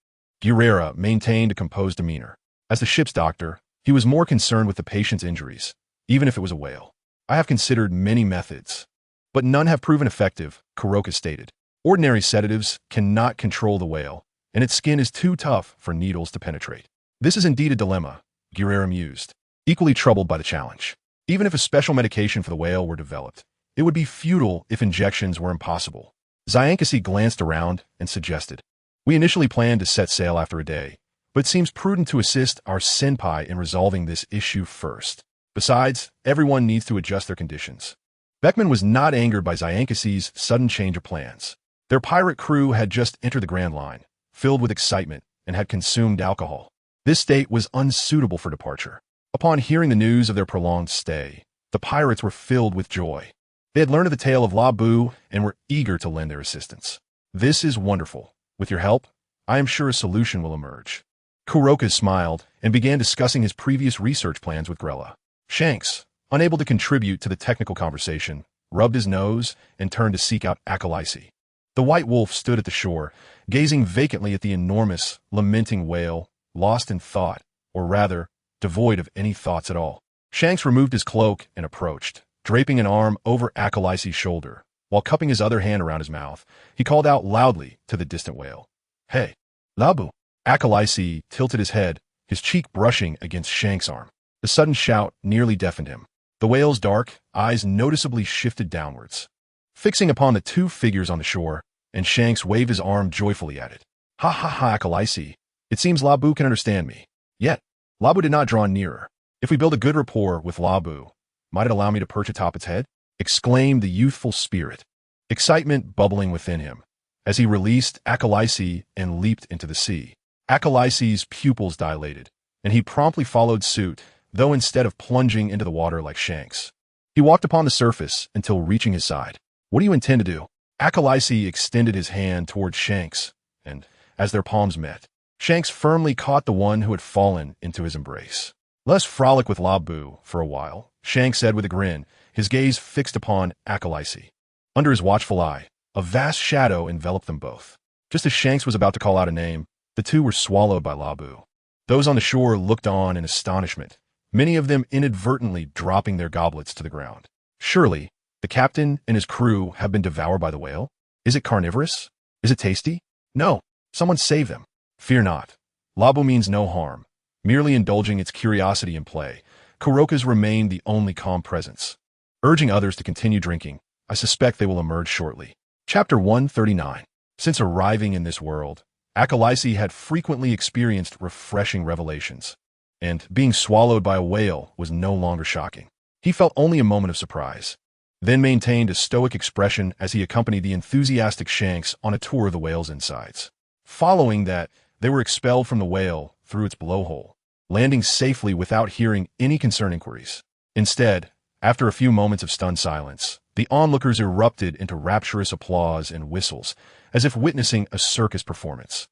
[SPEAKER 1] Guerrera maintained a composed demeanor. As the ship's doctor, he was more concerned with the patient's injuries, even if it was a whale. "I have considered many methods, but none have proven effective," Kuroka stated. "Ordinary sedatives cannot control the whale, and its skin is too tough for needles to penetrate." "This is indeed a dilemma," Guerrera mused, equally troubled by the challenge. Even if a special medication for the whale were developed, it would be futile if injections were impossible. Zyankasi glanced around and suggested, "We initially planned to set sail after a day, but it seems prudent to assist our senpai in resolving this issue first. Besides, everyone needs to adjust their conditions." Beckman was not angered by Zyankasi's sudden change of plans. Their pirate crew had just entered the Grand Line, filled with excitement, and had consumed alcohol. This state was unsuitable for departure. Upon hearing the news of their prolonged stay, the pirates were filled with joy. They had learned of the tale of Labu and were eager to lend their assistance. "This is wonderful. With your help, I am sure a solution will emerge." Kuroka smiled and began discussing his previous research plans with Grella. Shanks, unable to contribute to the technical conversation, rubbed his nose and turned to seek out Akalaisi. The white wolf stood at the shore, gazing vacantly at the enormous, lamenting whale, lost in thought, or rather, devoid of any thoughts at all. Shanks removed his cloak and approached, draping an arm over Akalaisi's shoulder. While cupping his other hand around his mouth, he called out loudly to the distant whale, "Hey, Labu!" Akalaisi tilted his head, his cheek brushing against Shanks' arm. The sudden shout nearly deafened him. The whale's dark eyes noticeably shifted downwards. fixing upon the two figures on the shore, and Shanks waved his arm joyfully at it. Ha ha ha, Akalaisi. It seems Labu can understand me. Yet, Labu did not draw nearer. If we build a good rapport with Labu, might it allow me to perch atop its head? Exclaimed the youthful spirit, excitement bubbling within him, as he released Akalaisi and leaped into the sea. Akalaisi's pupils dilated, and he promptly followed suit, though instead of plunging into the water like Shanks. He walked upon the surface until reaching his side. What do you intend to do? Akalaisi extended his hand towards Shanks, and, as their palms met, Shanks firmly caught the one who had fallen into his embrace. Let's frolic with Labu for a while, Shanks said with a grin, his gaze fixed upon Akalaisi. Under his watchful eye, a vast shadow enveloped them both. Just as Shanks was about to call out a name, the two were swallowed by Labu. Those on the shore looked on in astonishment, many of them inadvertently dropping their goblets to the ground. Surely, the captain and his crew have been devoured by the whale? Is it carnivorous? Is it tasty? No. Someone save them. Fear not. Labu means no harm, merely indulging its curiosity in play. Kurokas remained the only calm presence. Urging others to continue drinking, I suspect they will emerge shortly. Chapter 139. Since arriving in this world, Akalaisi had frequently experienced refreshing revelations, and being swallowed by a whale was no longer shocking. He felt only a moment of surprise, then maintained a stoic expression as he accompanied the enthusiastic Shanks on a tour of the whale's insides. Following that, they were expelled from the whale through its blowhole, landing safely without hearing any concerned inquiries. Instead, after a few moments of stunned silence, the onlookers erupted into rapturous applause and whistles, as if witnessing a circus performance.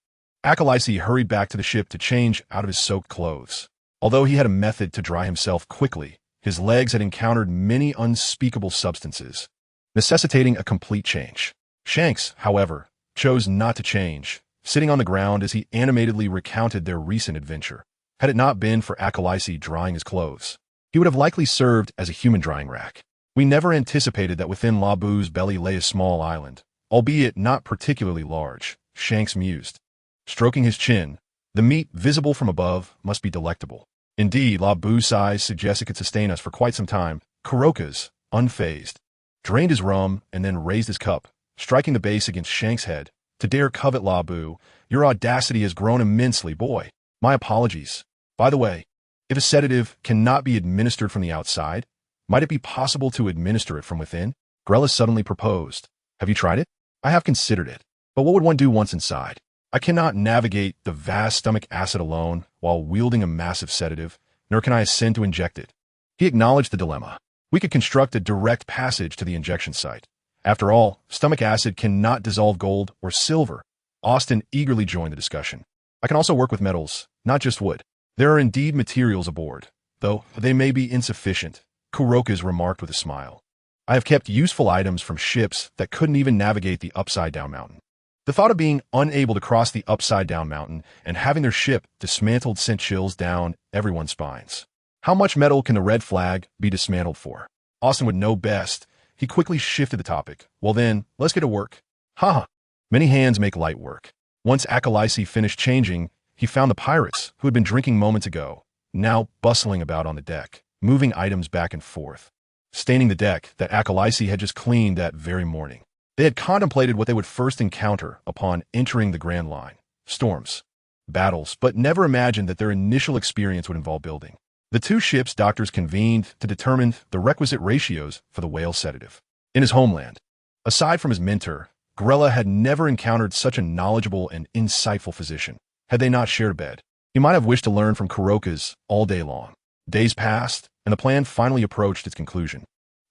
[SPEAKER 1] Akalaisi hurried back to the ship to change out of his soaked clothes. Although he had a method to dry himself quickly, his legs had encountered many unspeakable substances, necessitating a complete change. Shanks, however, chose not to change, sitting on the ground as he animatedly recounted their recent adventure. Had it not been for Akalaisi drying his clothes, he would have likely served as a human drying rack. We never anticipated that within Labu's belly lay a small island, albeit not particularly large, Shanks mused. Stroking his chin, the meat visible from above must be delectable. Indeed, Labu's size suggests it could sustain us for quite some time. Kurokas, unfazed, drained his rum and then raised his cup, striking the base against Shanks' head. To dare covet Labu, your audacity has grown immensely, boy. My apologies. By the way, if a sedative cannot be administered from the outside, might it be possible to administer it from within? Grella suddenly proposed. Have you tried it? I have considered it. But what would one do once inside? I cannot navigate the vast stomach acid alone while wielding a massive sedative, nor can I ascend to inject it. He acknowledged the dilemma. We could construct a direct passage to the injection site. After all, stomach acid cannot dissolve gold or silver. Austin eagerly joined the discussion. I can also work with metals, not just wood. There are indeed materials aboard, though they may be insufficient, Kurokas remarked with a smile. I have kept useful items from ships that couldn't even navigate the upside-down mountain. The thought of being unable to cross the upside-down mountain and having their ship dismantled sent chills down everyone's spines. How much metal can the red flag be dismantled for? Austin would know best. He quickly shifted the topic. Well then, let's get to work. Ha! Many hands make light work. Once Akalaisi finished changing, he found the pirates, who had been drinking moments ago, now bustling about on the deck, moving items back and forth, staining the deck that Akalaisi had just cleaned that very morning. They had contemplated what they would first encounter upon entering the Grand Line: storms, battles, but never imagined that their initial experience would involve building. The two ships' doctors convened to determine the requisite ratios for the whale sedative. In his homeland, aside from his mentor, Grella had never encountered such a knowledgeable and insightful physician. Had they not shared a bed, he might have wished to learn from Kurokas all day long. Days passed, and the plan finally approached its conclusion.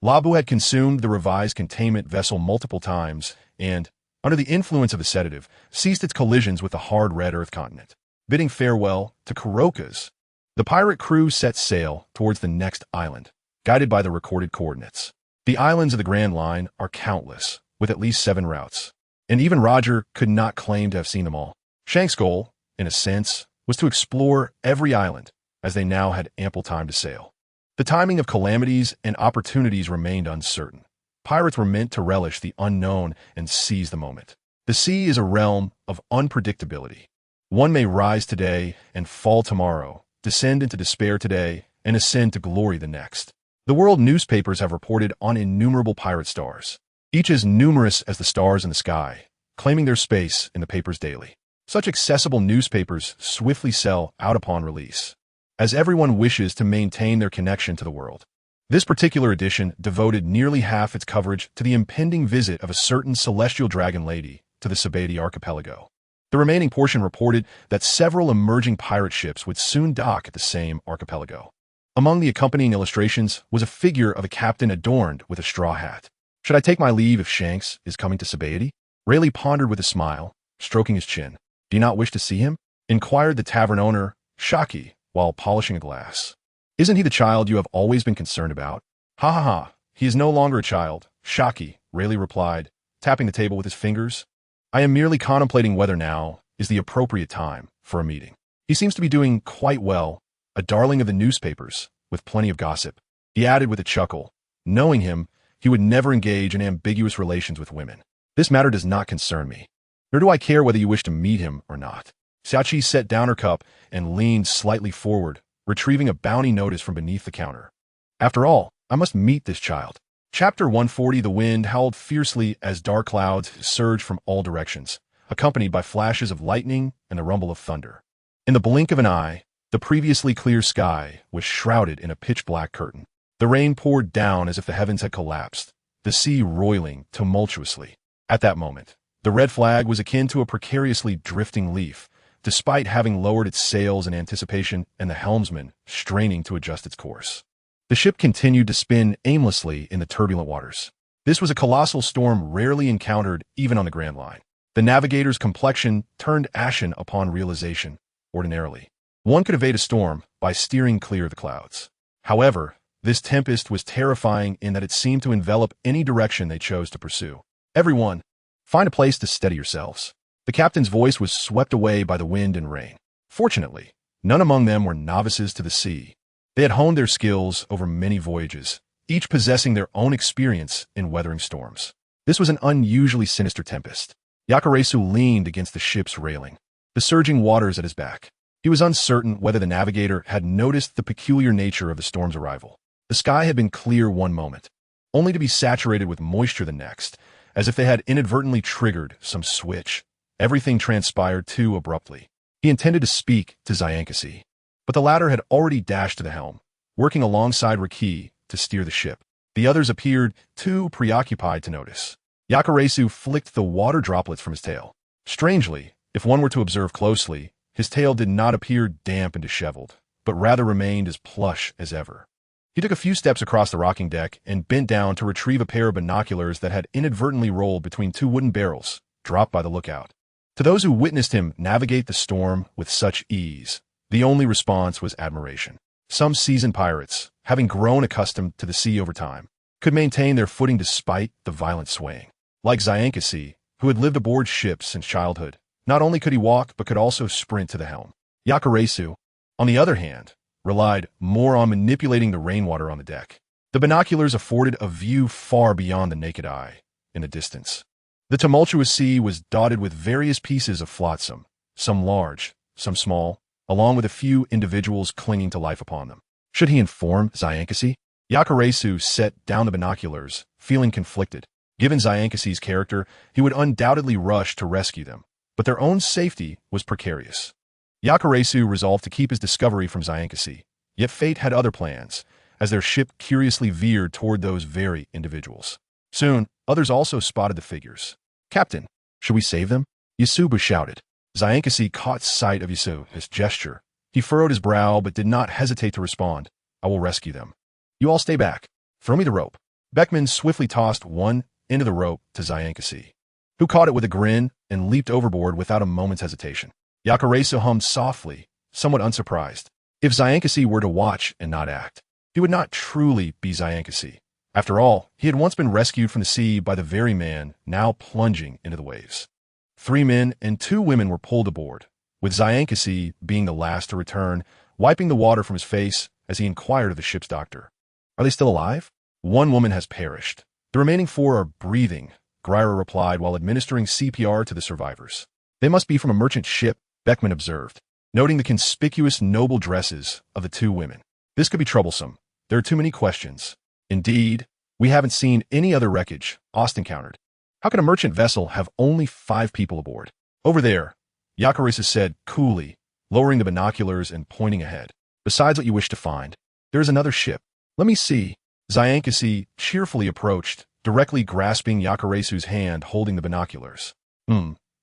[SPEAKER 1] Labu had consumed the revised containment vessel multiple times and, under the influence of a sedative, ceased its collisions with the hard red Earth continent. Bidding farewell to Kurokas, the pirate crew set sail towards the next island, guided by the recorded coordinates. The islands of the Grand Line are countless, with at least 7 routes, and even Roger could not claim to have seen them all. Shanks' goal, in a sense, was to explore every island, as they now had ample time to sail. The timing of calamities and opportunities remained uncertain. Pirates were meant to relish the unknown and seize the moment. The sea is a realm of unpredictability. One may rise today and fall tomorrow, descend into despair today and ascend to glory the next. The world newspapers have reported on innumerable pirate stars, each as numerous as the stars in the sky, claiming their space in the papers daily. Such accessible newspapers swiftly sell out upon release, as everyone wishes to maintain their connection to the world. This particular edition devoted nearly half its coverage to the impending visit of a certain celestial dragon lady to the Sabaody archipelago. The remaining portion reported that several emerging pirate ships would soon dock at the same archipelago. Among the accompanying illustrations was a figure of a captain adorned with a straw hat. Should I take my leave if Shanks is coming to Sabaody? Rayleigh pondered with a smile, stroking his chin. Do you not wish to see him? Inquired the tavern owner, Shocky, while polishing a glass. Isn't he the child you have always been concerned about? Ha ha ha, he is no longer a child, Shocky, Rayleigh replied, tapping the table with his fingers. I am merely contemplating whether now is the appropriate time for a meeting. He seems to be doing quite well, a darling of the newspapers, with plenty of gossip. He added with a chuckle, knowing him, he would never engage in ambiguous relations with women. This matter does not concern me, nor do I care whether you wish to meet him or not. Xiaoqi set down her cup and leaned slightly forward, retrieving a bounty notice from beneath the counter. After all, I must meet this child. Chapter 140. The wind howled fiercely as dark clouds surged from all directions, accompanied by flashes of lightning and the rumble of thunder. In the blink of an eye, the previously clear sky was shrouded in a pitch-black curtain. The rain poured down as if the heavens had collapsed, the sea roiling tumultuously. At that moment, the red flag was akin to a precariously drifting leaf, despite having lowered its sails in anticipation and the helmsman straining to adjust its course. The ship continued to spin aimlessly in the turbulent waters. This was a colossal storm rarely encountered even on the Grand Line. The navigator's complexion turned ashen upon realization. Ordinarily, one could evade a storm by steering clear of the clouds. However, this tempest was terrifying in that it seemed to envelop any direction they chose to pursue. Everyone, find a place to steady yourselves. The captain's voice was swept away by the wind and rain. Fortunately, none among them were novices to the sea. They had honed their skills over many voyages, each possessing their own experience in weathering storms. This was an unusually sinister tempest. Yakuresu leaned against the ship's railing, the surging waters at his back. He was uncertain whether the navigator had noticed the peculiar nature of the storm's arrival. The sky had been clear one moment, only to be saturated with moisture the next, as if they had inadvertently triggered some switch. Everything transpired too abruptly. He intended to speak to Zyankasi, but the latter had already dashed to the helm, working alongside Riki to steer the ship. The others appeared too preoccupied to notice. Yakuresu flicked the water droplets from his tail. Strangely, if one were to observe closely, his tail did not appear damp and disheveled, but rather remained as plush as ever. He took a few steps across the rocking deck and bent down to retrieve a pair of binoculars that had inadvertently rolled between two wooden barrels, dropped by the lookout. To those who witnessed him navigate the storm with such ease, the only response was admiration. Some seasoned pirates, having grown accustomed to the sea over time, could maintain their footing despite the violent swaying. Like Zyankasi, who had lived aboard ships since childhood, not only could he walk but could also sprint to the helm. Yakuresu, on the other hand, relied more on manipulating the rainwater on the deck. The binoculars afforded a view far beyond the naked eye, in the distance. The tumultuous sea was dotted with various pieces of flotsam, some large, some small, along with a few individuals clinging to life upon them. Should he inform Zyankasi? Yakuresu set down the binoculars, feeling conflicted. Given Zyankasi's character, he would undoubtedly rush to rescue them, but their own safety was precarious. Yakuresu resolved to keep his discovery from Zyankasi, yet fate had other plans, as their ship curiously veered toward those very individuals. Soon, others also spotted the figures. Captain, should we save them? Yasubu shouted. Zyankasi caught sight of Yasubu's gesture. He furrowed his brow but did not hesitate to respond. I will rescue them. You all stay back. Throw me the rope. Beckman swiftly tossed one end of the rope to Zyankasi, who caught it with a grin and leaped overboard without a moment's hesitation. Yakuresu hummed softly, somewhat unsurprised. If Zyankasi were to watch and not act, he would not truly be Zyankasi. After all, he had once been rescued from the sea by the very man now plunging into the waves. 3 men and 2 women were pulled aboard, with Zyankasi being the last to return, wiping the water from his face as he inquired of the ship's doctor. Are they still alive? 1 woman has perished. The remaining 4 are breathing, Greyer replied while administering CPR to the survivors. They must be from a merchant ship, Beckman observed, noting the conspicuous noble dresses of the 2 women. This could be troublesome. There are too many questions. Indeed, We haven't seen any other wreckage, Austin countered. How can a merchant vessel have only 5 people aboard? Over there, Yakarisa said coolly, lowering the binoculars and pointing ahead. Besides what you wish to find, there is another ship. Let me see. Zyankasi cheerfully approached, directly grasping Yakarisu's hand holding the binoculars.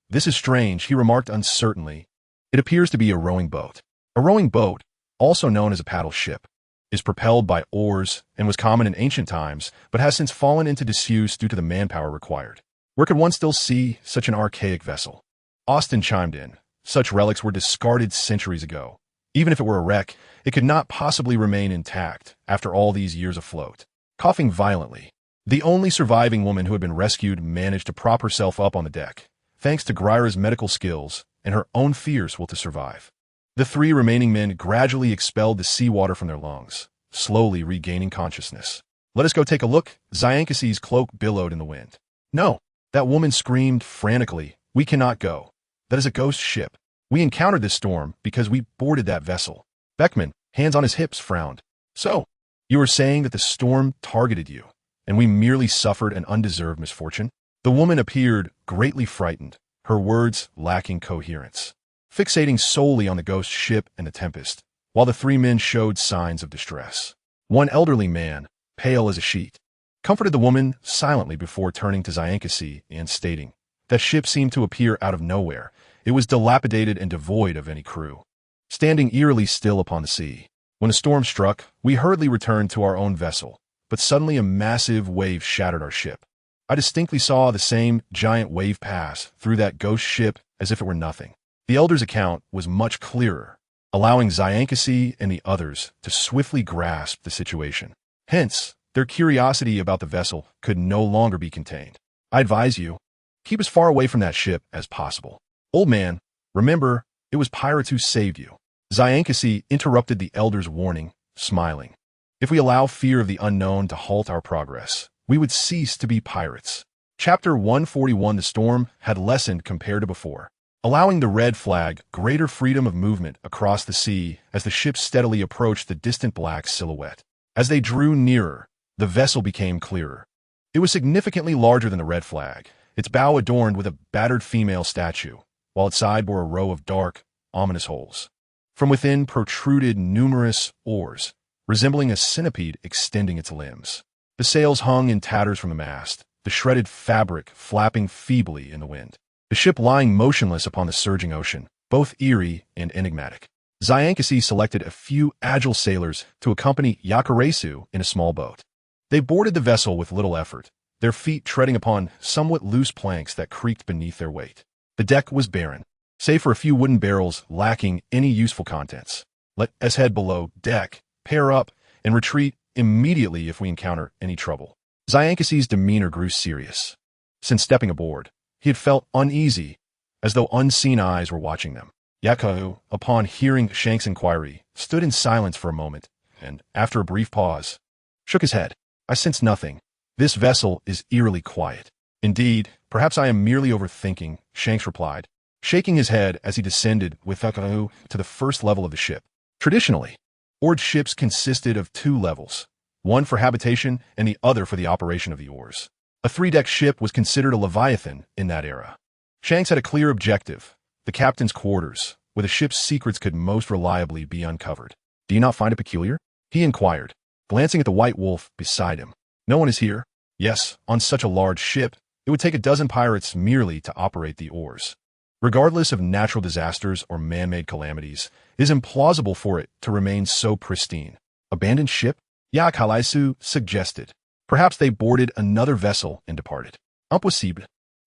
[SPEAKER 1] This is strange, he remarked uncertainly. It appears to be a rowing boat. A rowing boat, also known as a paddle ship, is propelled by oars and was common in ancient times, but has since fallen into disuse due to the manpower required. Where could one still see such an archaic vessel? Austin chimed in. Such relics were discarded centuries ago. Even if it were a wreck, it could not possibly remain intact after all these years afloat. Coughing violently, the only surviving woman who had been rescued managed to prop herself up on the deck, thanks to Gryra's medical skills and her own fierce will to survive. The 3 remaining men gradually expelled the seawater from their lungs, slowly regaining consciousness. Let us go take a look, Zyankasi's cloak billowed in the wind. No, that woman screamed frantically. We cannot go. That is a ghost ship. We encountered this storm because we boarded that vessel. Beckman, hands on his hips, frowned. So, you are saying that the storm targeted you, and we merely suffered an undeserved misfortune? The woman appeared greatly frightened, her words lacking coherence, fixating solely on the ghost ship and the tempest, while the 3 men showed signs of distress. One elderly man, pale as a sheet, comforted the woman silently before turning to Zyankasi and stating, that ship seemed to appear out of nowhere. It was dilapidated and devoid of any crew, standing eerily still upon the sea. When the storm struck, we hurriedly returned to our own vessel, but suddenly a massive wave shattered our ship. I distinctly saw the same giant wave pass through that ghost ship as if it were nothing. The elder's account was much clearer, allowing Zyankasi and the others to swiftly grasp the situation. Hence, their curiosity about the vessel could no longer be contained. I advise you, keep as far away from that ship as possible. Old man, remember, it was pirates who saved you. Zyankasi interrupted the elder's warning, smiling. If we allow fear of the unknown to halt our progress, we would cease to be pirates. Chapter 141. The storm had lessened compared to before, allowing the red flag greater freedom of movement across the sea as the ship steadily approached the distant black silhouette. As they drew nearer, the vessel became clearer. It was significantly larger than the red flag, its bow adorned with a battered female statue, while its side bore a row of dark, ominous holes. From within protruded numerous oars, resembling a centipede extending its limbs. The sails hung in tatters from the mast, the shredded fabric flapping feebly in the wind. The ship lying motionless upon the surging ocean, both eerie and enigmatic. Zyankasi selected a few agile sailors to accompany Yakarisu in a small boat. They boarded the vessel with little effort, their feet treading upon somewhat loose planks that creaked beneath their weight. The deck was barren, save for a few wooden barrels lacking any useful contents. Let us head below deck, pair up, and retreat immediately if we encounter any trouble. Zyankasi's demeanor grew serious. Since stepping aboard, he had felt uneasy, as though unseen eyes were watching them. Yaku, upon hearing Shank's inquiry, stood in silence for a moment, and, after a brief pause, shook his head. I sense nothing. This vessel is eerily quiet. Indeed, perhaps I am merely overthinking, Shanks replied, shaking his head as he descended with Yaku to the first level of the ship. Traditionally, oared ships consisted of 2 levels, one for habitation and the other for the operation of the oars. A 3-deck ship was considered a leviathan in that era. Shanks had a clear objective, the captain's quarters, where the ship's secrets could most reliably be uncovered. Do you not find it peculiar? He inquired, glancing at the white wolf beside him. No one is here. Yes, on such a large ship, it would take a dozen pirates merely to operate the oars. Regardless of natural disasters or man-made calamities, it is implausible for it to remain so pristine. Abandoned ship? Yakalaisu suggested. Perhaps they boarded another vessel and departed. Impossible.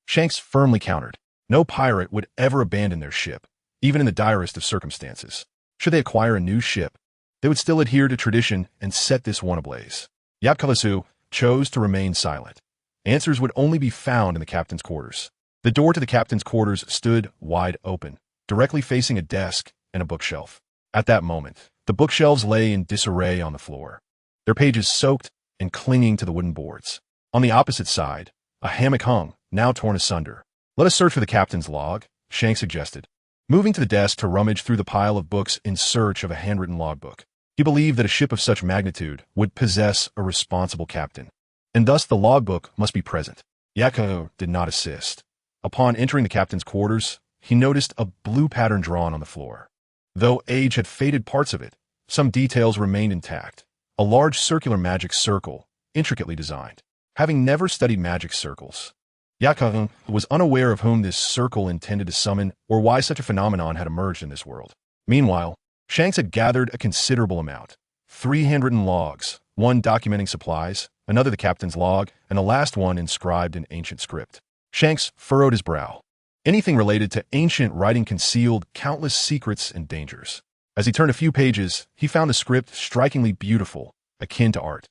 [SPEAKER 1] Shanks firmly countered. No pirate would ever abandon their ship, even in the direst of circumstances. Should they acquire a new ship, they would still adhere to tradition and set this one ablaze. Yakalaisu chose to remain silent. Answers would only be found in the captain's quarters. The door to the captain's quarters stood wide open, directly facing a desk and a bookshelf. At that moment, the bookshelves lay in disarray on the floor, their pages soaked and clinging to the wooden boards. On the opposite side, a hammock hung, now torn asunder. Let us search for the captain's log, Shank suggested, moving to the desk to rummage through the pile of books in search of a handwritten logbook. He believed that a ship of such magnitude would possess a responsible captain. and thus the logbook must be present. Yakko did not assist. Upon entering the captain's quarters, he noticed a blue pattern drawn on the floor. Though age had faded parts of it, some details remained intact. A large circular magic circle, intricately designed. Having never studied magic circles, Yakko was unaware of whom this circle intended to summon or why such a phenomenon had emerged in this world. Meanwhile, Shanks had gathered a considerable amount. 3 handwritten logs, one documenting supplies, another the captain's log, and the last one inscribed in ancient script. Shanks furrowed his brow. Anything related to ancient writing concealed countless secrets and dangers. As he turned a few pages, he found the script strikingly beautiful, akin to art.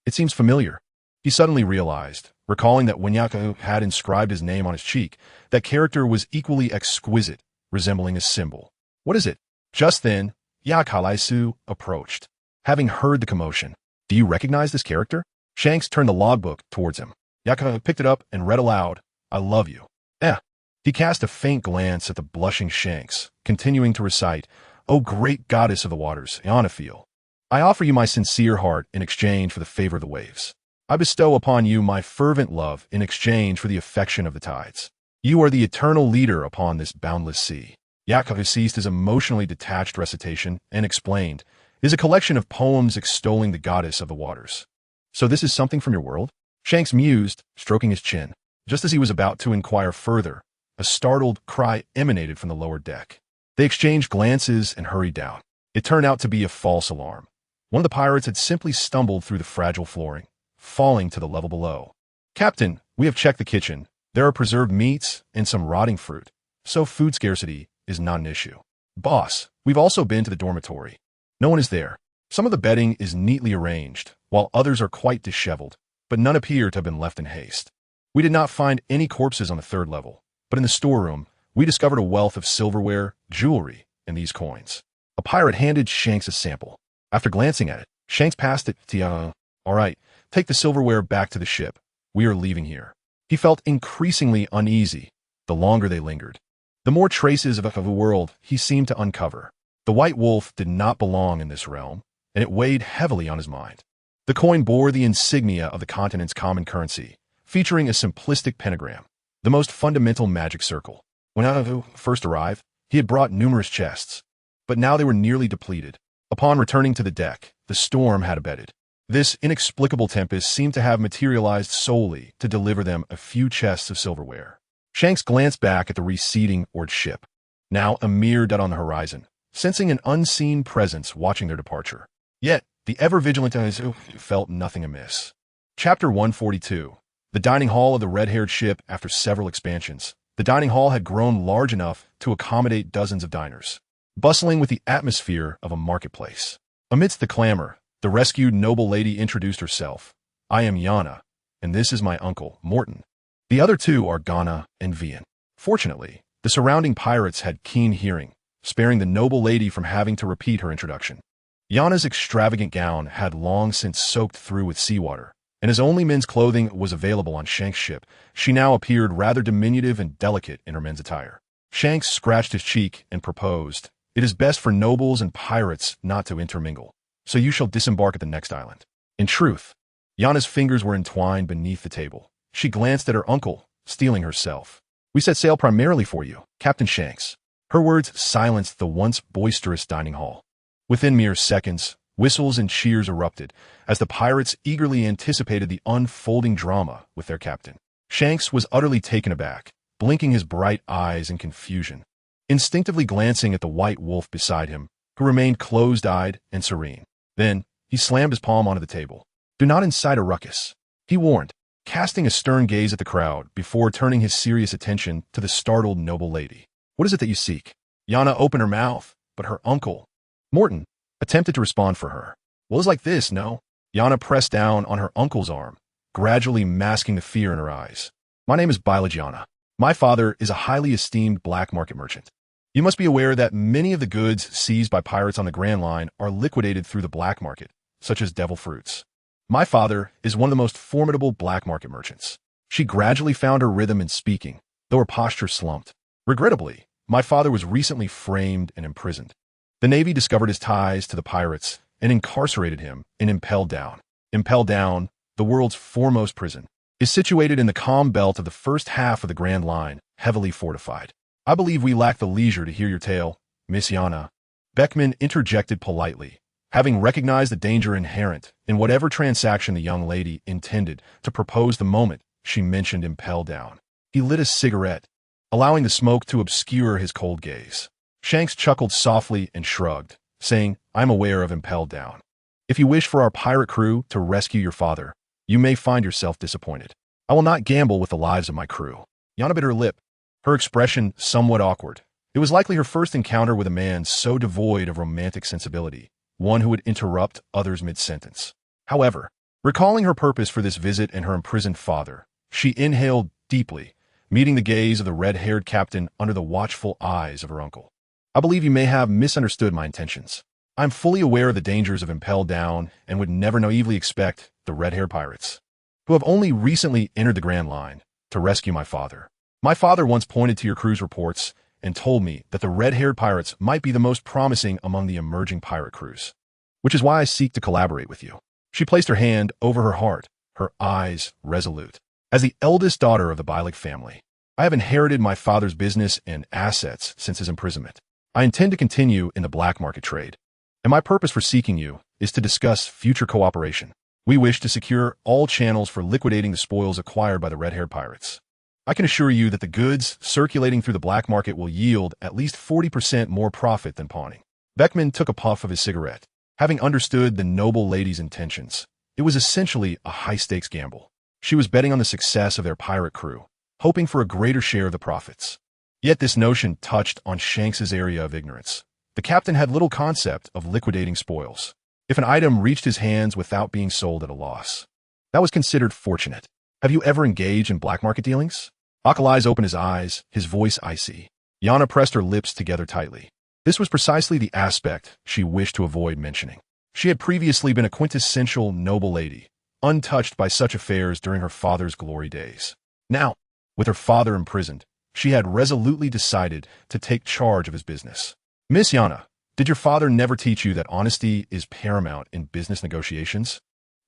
[SPEAKER 1] It seems familiar. He suddenly realized, recalling that when Yakko had inscribed his name on his cheek, that character was equally exquisite, resembling a symbol. What is it? Just then, Yakalaisu approached. Having heard the commotion, "Do you recognize this character?" Shanks turned the logbook towards him. Yakko picked it up and read aloud, "I love you." He cast a faint glance at the blushing Shanks, continuing to recite, "O great goddess of the waters, Yanafeel, I offer you my sincere heart in exchange for the favor of the waves. I bestow upon you my fervent love in exchange for the affection of the tides. You are the eternal leader upon this boundless sea." Yakko ceased his emotionally detached recitation and explained, "It is a collection of poems extolling the goddess of the waters." "So this is something from your world?" Shanks mused, stroking his chin. Just as he was about to inquire further, a startled cry emanated from the lower deck. They exchanged glances and hurried down. It turned out to be a false alarm. One of the pirates had simply stumbled through the fragile flooring, falling to the level below. "Captain, we have checked the kitchen. There are preserved meats and some rotting fruit, so food scarcity is not an issue." "Boss, we've also been to the dormitory. No one is there. Some of the bedding is neatly arranged, while others are quite disheveled, but none appear to have been left in haste. We did not find any corpses on the 3rd level, but in the storeroom, we discovered a wealth of silverware, jewelry, and these coins." A pirate handed Shanks a sample. After glancing at it, Shanks passed it to Yakko. "All right, take the silverware back to the ship. We are leaving here." He felt increasingly uneasy the longer they lingered. The more traces of a world he seemed to uncover. The white wolf did not belong in this realm, and it weighed heavily on his mind. The coin bore the insignia of the continent's common currency, featuring a simplistic pentagram, the most fundamental magic circle. When Yakko first arrived, he had brought numerous chests, but now they were nearly depleted. Upon returning to the deck, the storm had abated. This inexplicable tempest seemed to have materialized solely to deliver them a few chests of silverware. Shanks glanced back at the receding oared ship, now a mere dot on the horizon, sensing an unseen presence watching their departure. Yet, the ever-vigilant felt nothing amiss. Chapter 142. The dining hall of the red-haired ship. After several expansions, the dining hall had grown large enough to accommodate dozens of diners, bustling with the atmosphere of a marketplace. Amidst the clamor, the rescued noble lady introduced herself. "I am Yana, and this is my uncle, Morton. The other two are Ghana and Vian." Fortunately, the surrounding pirates had keen hearing, sparing the noble lady from having to repeat her introduction. Yana's extravagant gown had long since soaked through with seawater, and as only men's clothing was available on Shanks' ship, she now appeared rather diminutive and delicate in her men's attire. Shanks scratched his cheek and proposed, "It is best for nobles and pirates not to intermingle, so you shall disembark at the next island." In truth, Yana's fingers were entwined beneath the table. She glanced at her uncle, steeling herself. "We set sail primarily for you, Captain Shanks." Her words silenced the once boisterous dining hall. Within mere seconds, whistles and cheers erupted as the pirates eagerly anticipated the unfolding drama with their captain. Shanks was utterly taken aback, blinking his bright eyes in confusion, instinctively glancing at the white wolf beside him, who remained closed-eyed and serene. Then, he slammed his palm onto the table. "Do not incite a ruckus," he warned, casting a stern gaze at the crowd before turning his serious attention to the startled noble lady. "What is it that you seek?" Yana opened her mouth, but her uncle, Morton, attempted to respond for her. "Well, it's like this, no?" Yana pressed down on her uncle's arm, gradually masking the fear in her eyes. "My name is Yana. My father is a highly esteemed black market merchant. You must be aware that many of the goods seized by pirates on the Grand Line are liquidated through the black market, such as devil fruits. My father is one of the most formidable black market merchants." She gradually found her rhythm in speaking, though her posture slumped. "Regrettably, my father was recently framed and imprisoned. The Navy discovered his ties to the pirates and incarcerated him and impelled down. Impelled down, the world's foremost prison, is situated in the calm belt of the first half of the Grand Line, heavily fortified. I believe we lack the leisure to hear your tale, Miss Yana. Beckman interjected politely, having recognized the danger inherent in whatever transaction the young lady intended to propose the moment she mentioned Impel Down. He lit a cigarette, allowing the smoke to obscure his cold gaze. Shanks chuckled softly and shrugged, saying, I'm aware of Impel Down. If you wish for our pirate crew to rescue your father, you may find yourself disappointed. I will not gamble with the lives of my crew. Yana bit her lip, her expression somewhat awkward. It was likely her first encounter with a man so devoid of romantic sensibility, one who would interrupt others mid-sentence. However, recalling her purpose for this visit and her imprisoned father, she inhaled deeply, meeting the gaze of the red-haired captain under the watchful eyes of her uncle. I believe you may have misunderstood my intentions. I'm fully aware of the dangers of Impel Down and would never naively expect the red-haired pirates, who have only recently entered the Grand Line, to rescue my father. My father once pointed to your crew's reports and told me that the red-haired pirates might be the most promising among the emerging pirate crews, which is why I seek to collaborate with you. She placed her hand over her heart, her eyes resolute. As the eldest daughter of the Bialik family, I have inherited my father's business and assets since his imprisonment. I intend to continue in the black market trade, and my purpose for seeking you is to discuss future cooperation. We wish to secure all channels for liquidating the spoils acquired by the red-haired pirates. I can assure you that the goods circulating through the black market will yield at least 40% more profit than pawning. Beckman took a puff of his cigarette. Having understood the noble lady's intentions, it was essentially a high-stakes gamble. She was betting on the success of their pirate crew, hoping for a greater share of the profits. Yet this notion touched on Shanks's area of ignorance. The captain had little concept of liquidating spoils. If an item reached his hands without being sold at a loss, that was considered fortunate. Have you ever engaged in black market dealings? Akalai's opened his eyes, his voice icy. Yana pressed her lips together tightly. This was precisely the aspect she wished to avoid mentioning. She had previously been a quintessential noble lady, untouched by such affairs during her father's glory days. Now, with her father imprisoned, she had resolutely decided to take charge of his business. Miss Yana, did your father never teach you that honesty is paramount in business negotiations?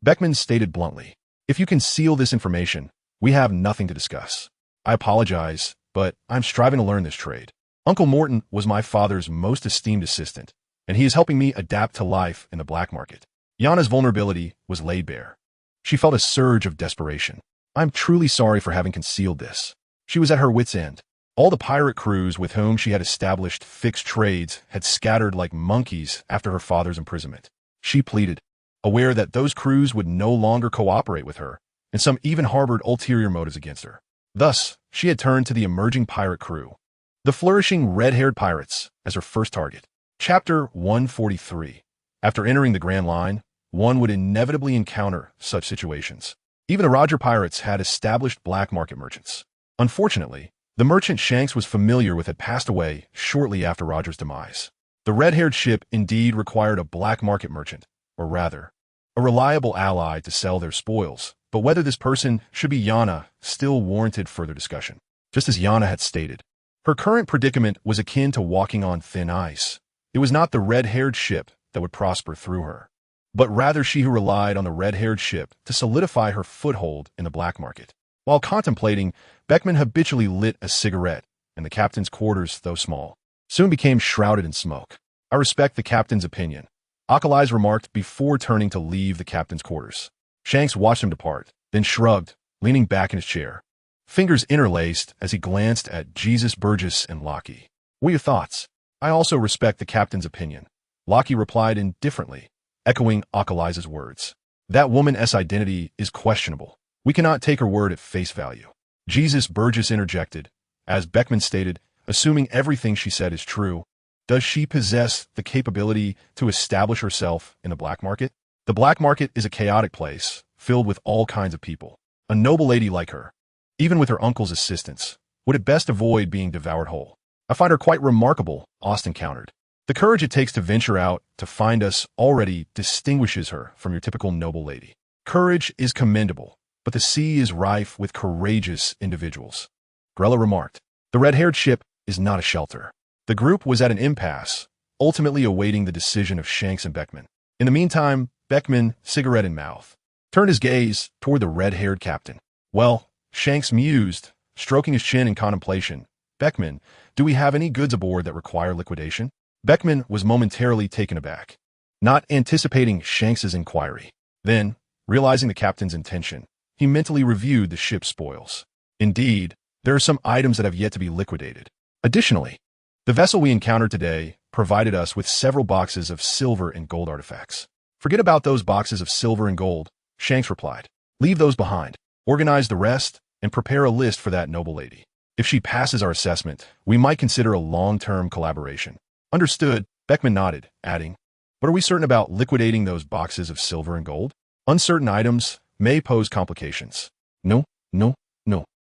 [SPEAKER 1] Beckman stated bluntly. If you conceal this information, we have nothing to discuss. I apologize, but I'm striving to learn this trade. Uncle Morton was my father's most esteemed assistant, and he is helping me adapt to life in the black market. Yana's vulnerability was laid bare. She felt a surge of desperation. I'm truly sorry for having concealed this. She was at her wit's end. All the pirate crews with whom she had established fixed trades had scattered like monkeys after her father's imprisonment. She pleaded, aware that those crews would no longer cooperate with her, and some even harbored ulterior motives against her. Thus, she had turned to the emerging pirate crew, the flourishing red-haired pirates, as her first target. Chapter 143. After entering the Grand Line, one would inevitably encounter such situations. Even the Roger pirates had established black market merchants. Unfortunately, the merchant Shanks was familiar with had passed away shortly after Roger's demise. The red-haired ship indeed required a black market merchant, or rather, a reliable ally to sell their spoils, but whether this person should be Yana still warranted further discussion. Just as Yana had stated, her current predicament was akin to walking on thin ice. It was not the red-haired ship that would prosper through her, but rather she who relied on the red-haired ship to solidify her foothold in the black market. While contemplating, Beckman habitually lit a cigarette, and the captain's quarters, though small, soon became shrouded in smoke. I respect the captain's opinion, Akalai's remarked before turning to leave the captain's quarters. Shanks watched him depart, then shrugged, leaning back in his chair, fingers interlaced as he glanced at Jesus, Burgess, and Lockie. What are your thoughts? I also respect the captain's opinion, Lockie replied indifferently, echoing Akalai's words. That woman's identity is questionable. We cannot take her word at face value. Jesus, Burgess interjected, as Beckman stated, assuming everything she said is true. Does she possess the capability to establish herself in the black market? The black market is a chaotic place, filled with all kinds of people. A noble lady like her, even with her uncle's assistance, would at best avoid being devoured whole. I find her quite remarkable, Austin countered. The courage it takes to venture out to find us already distinguishes her from your typical noble lady. Courage is commendable, but the sea is rife with courageous individuals. Grella remarked. The red-haired ship is not a shelter. The group was at an impasse, ultimately awaiting the decision of Shanks and Beckman. In the meantime, Beckman, cigarette in mouth, turned his gaze toward the red-haired captain. Well, Shanks mused, stroking his chin in contemplation. Beckman, do we have any goods aboard that require liquidation? Beckman was momentarily taken aback, not anticipating Shanks's inquiry. Then, realizing the captain's intention, he mentally reviewed the ship's spoils. Indeed, there are some items that have yet to be liquidated. Additionally, the vessel we encountered today provided us with several boxes of silver and gold artifacts. Forget about those boxes of silver and gold, Shanks replied. Leave those behind. Organize the rest and prepare a list for that noble lady. If she passes our assessment, we might consider a long-term collaboration. Understood, Beckman nodded, adding, but are we certain about liquidating those boxes of silver and gold? Uncertain items may pose complications. No.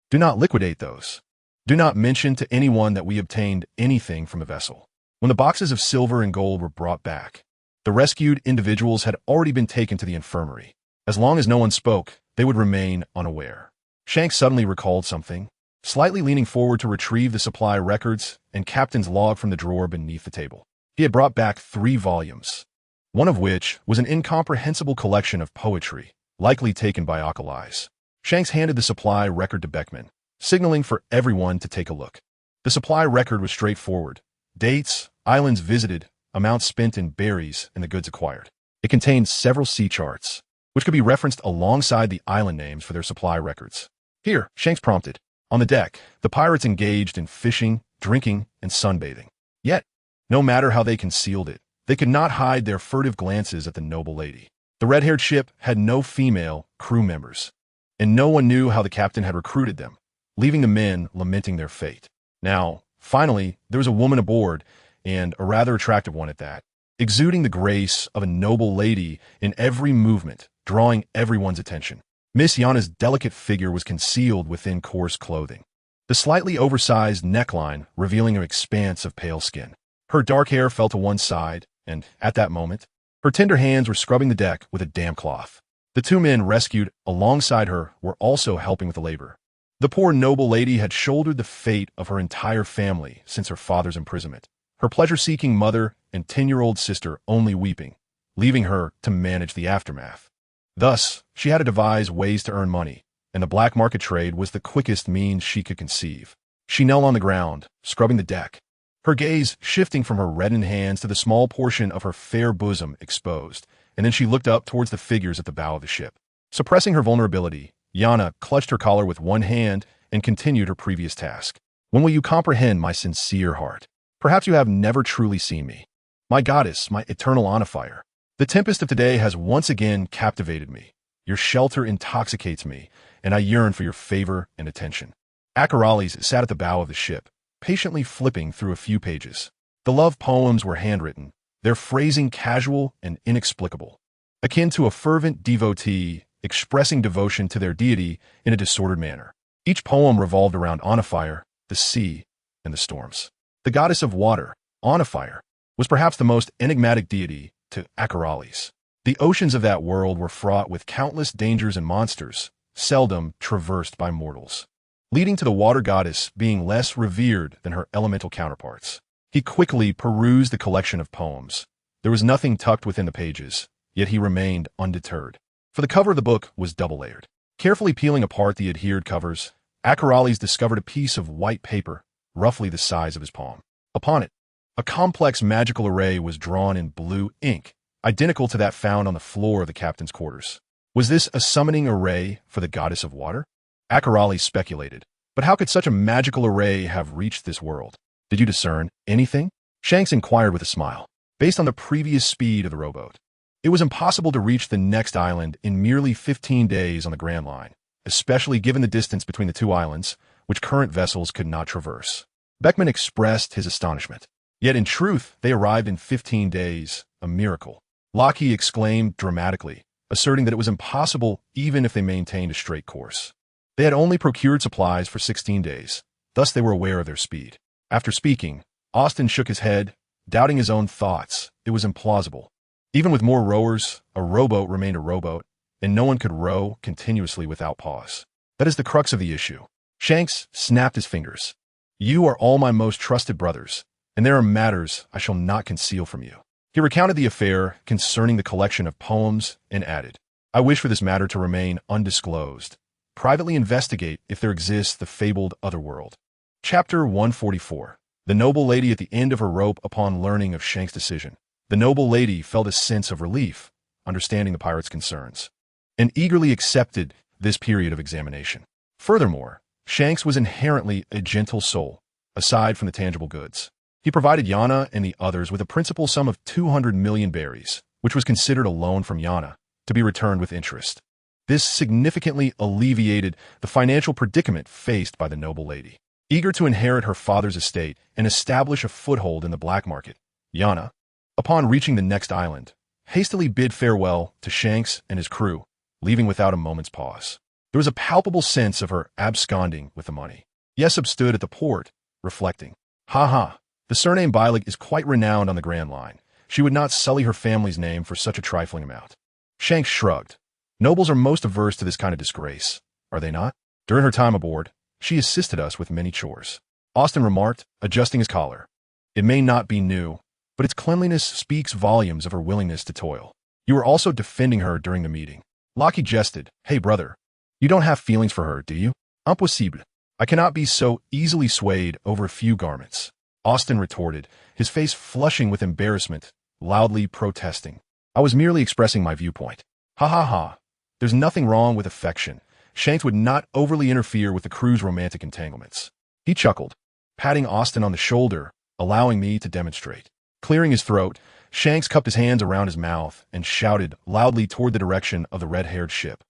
[SPEAKER 1] Do not liquidate those. Do not mention to anyone that we obtained anything from the vessel. When the boxes of silver and gold were brought back, the rescued individuals had already been taken to the infirmary. As long as no one spoke, they would remain unaware. Shanks suddenly recalled something, slightly leaning forward to retrieve the supply records and captain's log from the drawer beneath the table. He had brought back 3 volumes, one of which was an incomprehensible collection of poetry, likely taken by Achilles. Shanks handed the supply record to Beckman, signaling for everyone to take a look. The supply record was straightforward. Dates, islands visited, amounts spent in berries, and the goods acquired. It contained several sea charts, which could be referenced alongside the island names for their supply records. Here, Shanks prompted. On the deck, the pirates engaged in fishing, drinking, and sunbathing. Yet, no matter how they concealed it, they could not hide their furtive glances at the noble lady. The red-haired ship had no female crew members, and no one knew how the captain had recruited them, leaving the men lamenting their fate. Now, finally, there was a woman aboard, and a rather attractive one at that, exuding the grace of a noble lady in every movement, drawing everyone's attention. Miss Yana's delicate figure was concealed within coarse clothing, the slightly oversized neckline revealing an expanse of pale skin. Her dark hair fell to one side, and, at that moment, her tender hands were scrubbing the deck with a damp cloth. The 2 men rescued alongside her were also helping with the labor. The poor noble lady had shouldered the fate of her entire family since her father's imprisonment, her pleasure-seeking mother and 10-year-old sister only weeping, leaving her to manage the aftermath. Thus, she had to devise ways to earn money, and the black market trade was the quickest means she could conceive. She knelt on the ground, scrubbing the deck, her gaze shifting from her reddened hands to the small portion of her fair bosom exposed, and then she looked up towards the figures at the bow of the ship. Suppressing her vulnerability, Yana clutched her collar with one hand and continued her previous task. When will you comprehend my sincere heart? Perhaps you have never truly seen me. My goddess, my eternal onifier. The tempest of today has once again captivated me. Your shelter intoxicates me, and I yearn for your favor and attention. Achilles sat at the bow of the ship, patiently flipping through a few pages. The love poems were handwritten, their phrasing casual and inexplicable, akin to a fervent devotee expressing devotion to their deity in a disordered manner. Each poem revolved around Onifier, the sea, and the storms. The goddess of water, Onifier, was perhaps the most enigmatic deity to Achilles. The oceans of that world were fraught with countless dangers and monsters, seldom traversed by mortals, leading to the water goddess being less revered than her elemental counterparts. He quickly perused the collection of poems. There was nothing tucked within the pages, yet he remained undeterred. For the cover of the book was double-layered. Carefully peeling apart the adhered covers, Achilles discovered a piece of white paper, roughly the size of his palm. Upon it, a complex magical array was drawn in blue ink, identical to that found on the floor of the captain's quarters. Was this a summoning array for the goddess of water? Achilles speculated. But how could such a magical array have reached this world? Did you discern anything? Shanks inquired with a smile. Based on the previous speed of the rowboat, it was impossible to reach the next island in merely 15 days on the Grand Line, especially given the distance between the 2 islands, which current vessels could not traverse. Beckman expressed his astonishment. Yet in truth, they arrived in 15 days, a miracle. Lockheed exclaimed dramatically, asserting that it was impossible even if they maintained a straight course. They had only procured supplies for 16 days, thus they were aware of their speed. After speaking, Austin shook his head, doubting his own thoughts. It was implausible. Even with more rowers, a rowboat remained a rowboat, and no one could row continuously without pause. That is the crux of the issue. Shanks snapped his fingers. You are all my most trusted brothers, and there are matters I shall not conceal from you. He recounted the affair concerning the collection of poems and added, I wish for this matter to remain undisclosed. Privately investigate if there exists the fabled otherworld. Chapter 144. The noble lady at the end of her rope upon learning of Shank's decision. The noble lady felt a sense of relief, understanding the pirate's concerns, and eagerly accepted this period of examination. Furthermore, Shanks was inherently a gentle soul, aside from the tangible goods. He provided Yana and the others with a principal sum of 200 million berries, which was considered a loan from Yana, to be returned with interest. This significantly alleviated the financial predicament faced by the noble lady. Eager to inherit her father's estate and establish a foothold in the black market, Yana, upon reaching the next island, hastily bid farewell to Shanks and his crew, leaving without a moment's pause. There was a palpable sense of her absconding with the money. Yesub stood at the port, reflecting. Ha ha, the surname Bilig is quite renowned on the Grand Line. She would not sully her family's name for such a trifling amount. Shanks shrugged. Nobles are most averse to this kind of disgrace, are they not? During her time aboard, she assisted us with many chores. Austin remarked, adjusting his collar. It may not be new, but its cleanliness speaks volumes of her willingness to toil. You were also defending her during the meeting. Lockie jested. Hey, brother, you don't have feelings for her, do you? Impossible. I cannot be so easily swayed over a few garments. Austin retorted, his face flushing with embarrassment, loudly protesting. I was merely expressing my viewpoint. Ha ha ha. There's nothing wrong with affection. Shanks would not overly interfere with the crew's romantic entanglements. He chuckled, patting Austin on the shoulder, allowing me to demonstrate. Clearing his throat, Shanks cupped his hands around his mouth and shouted loudly toward the direction of the red-haired ship.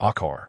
[SPEAKER 1] Akar,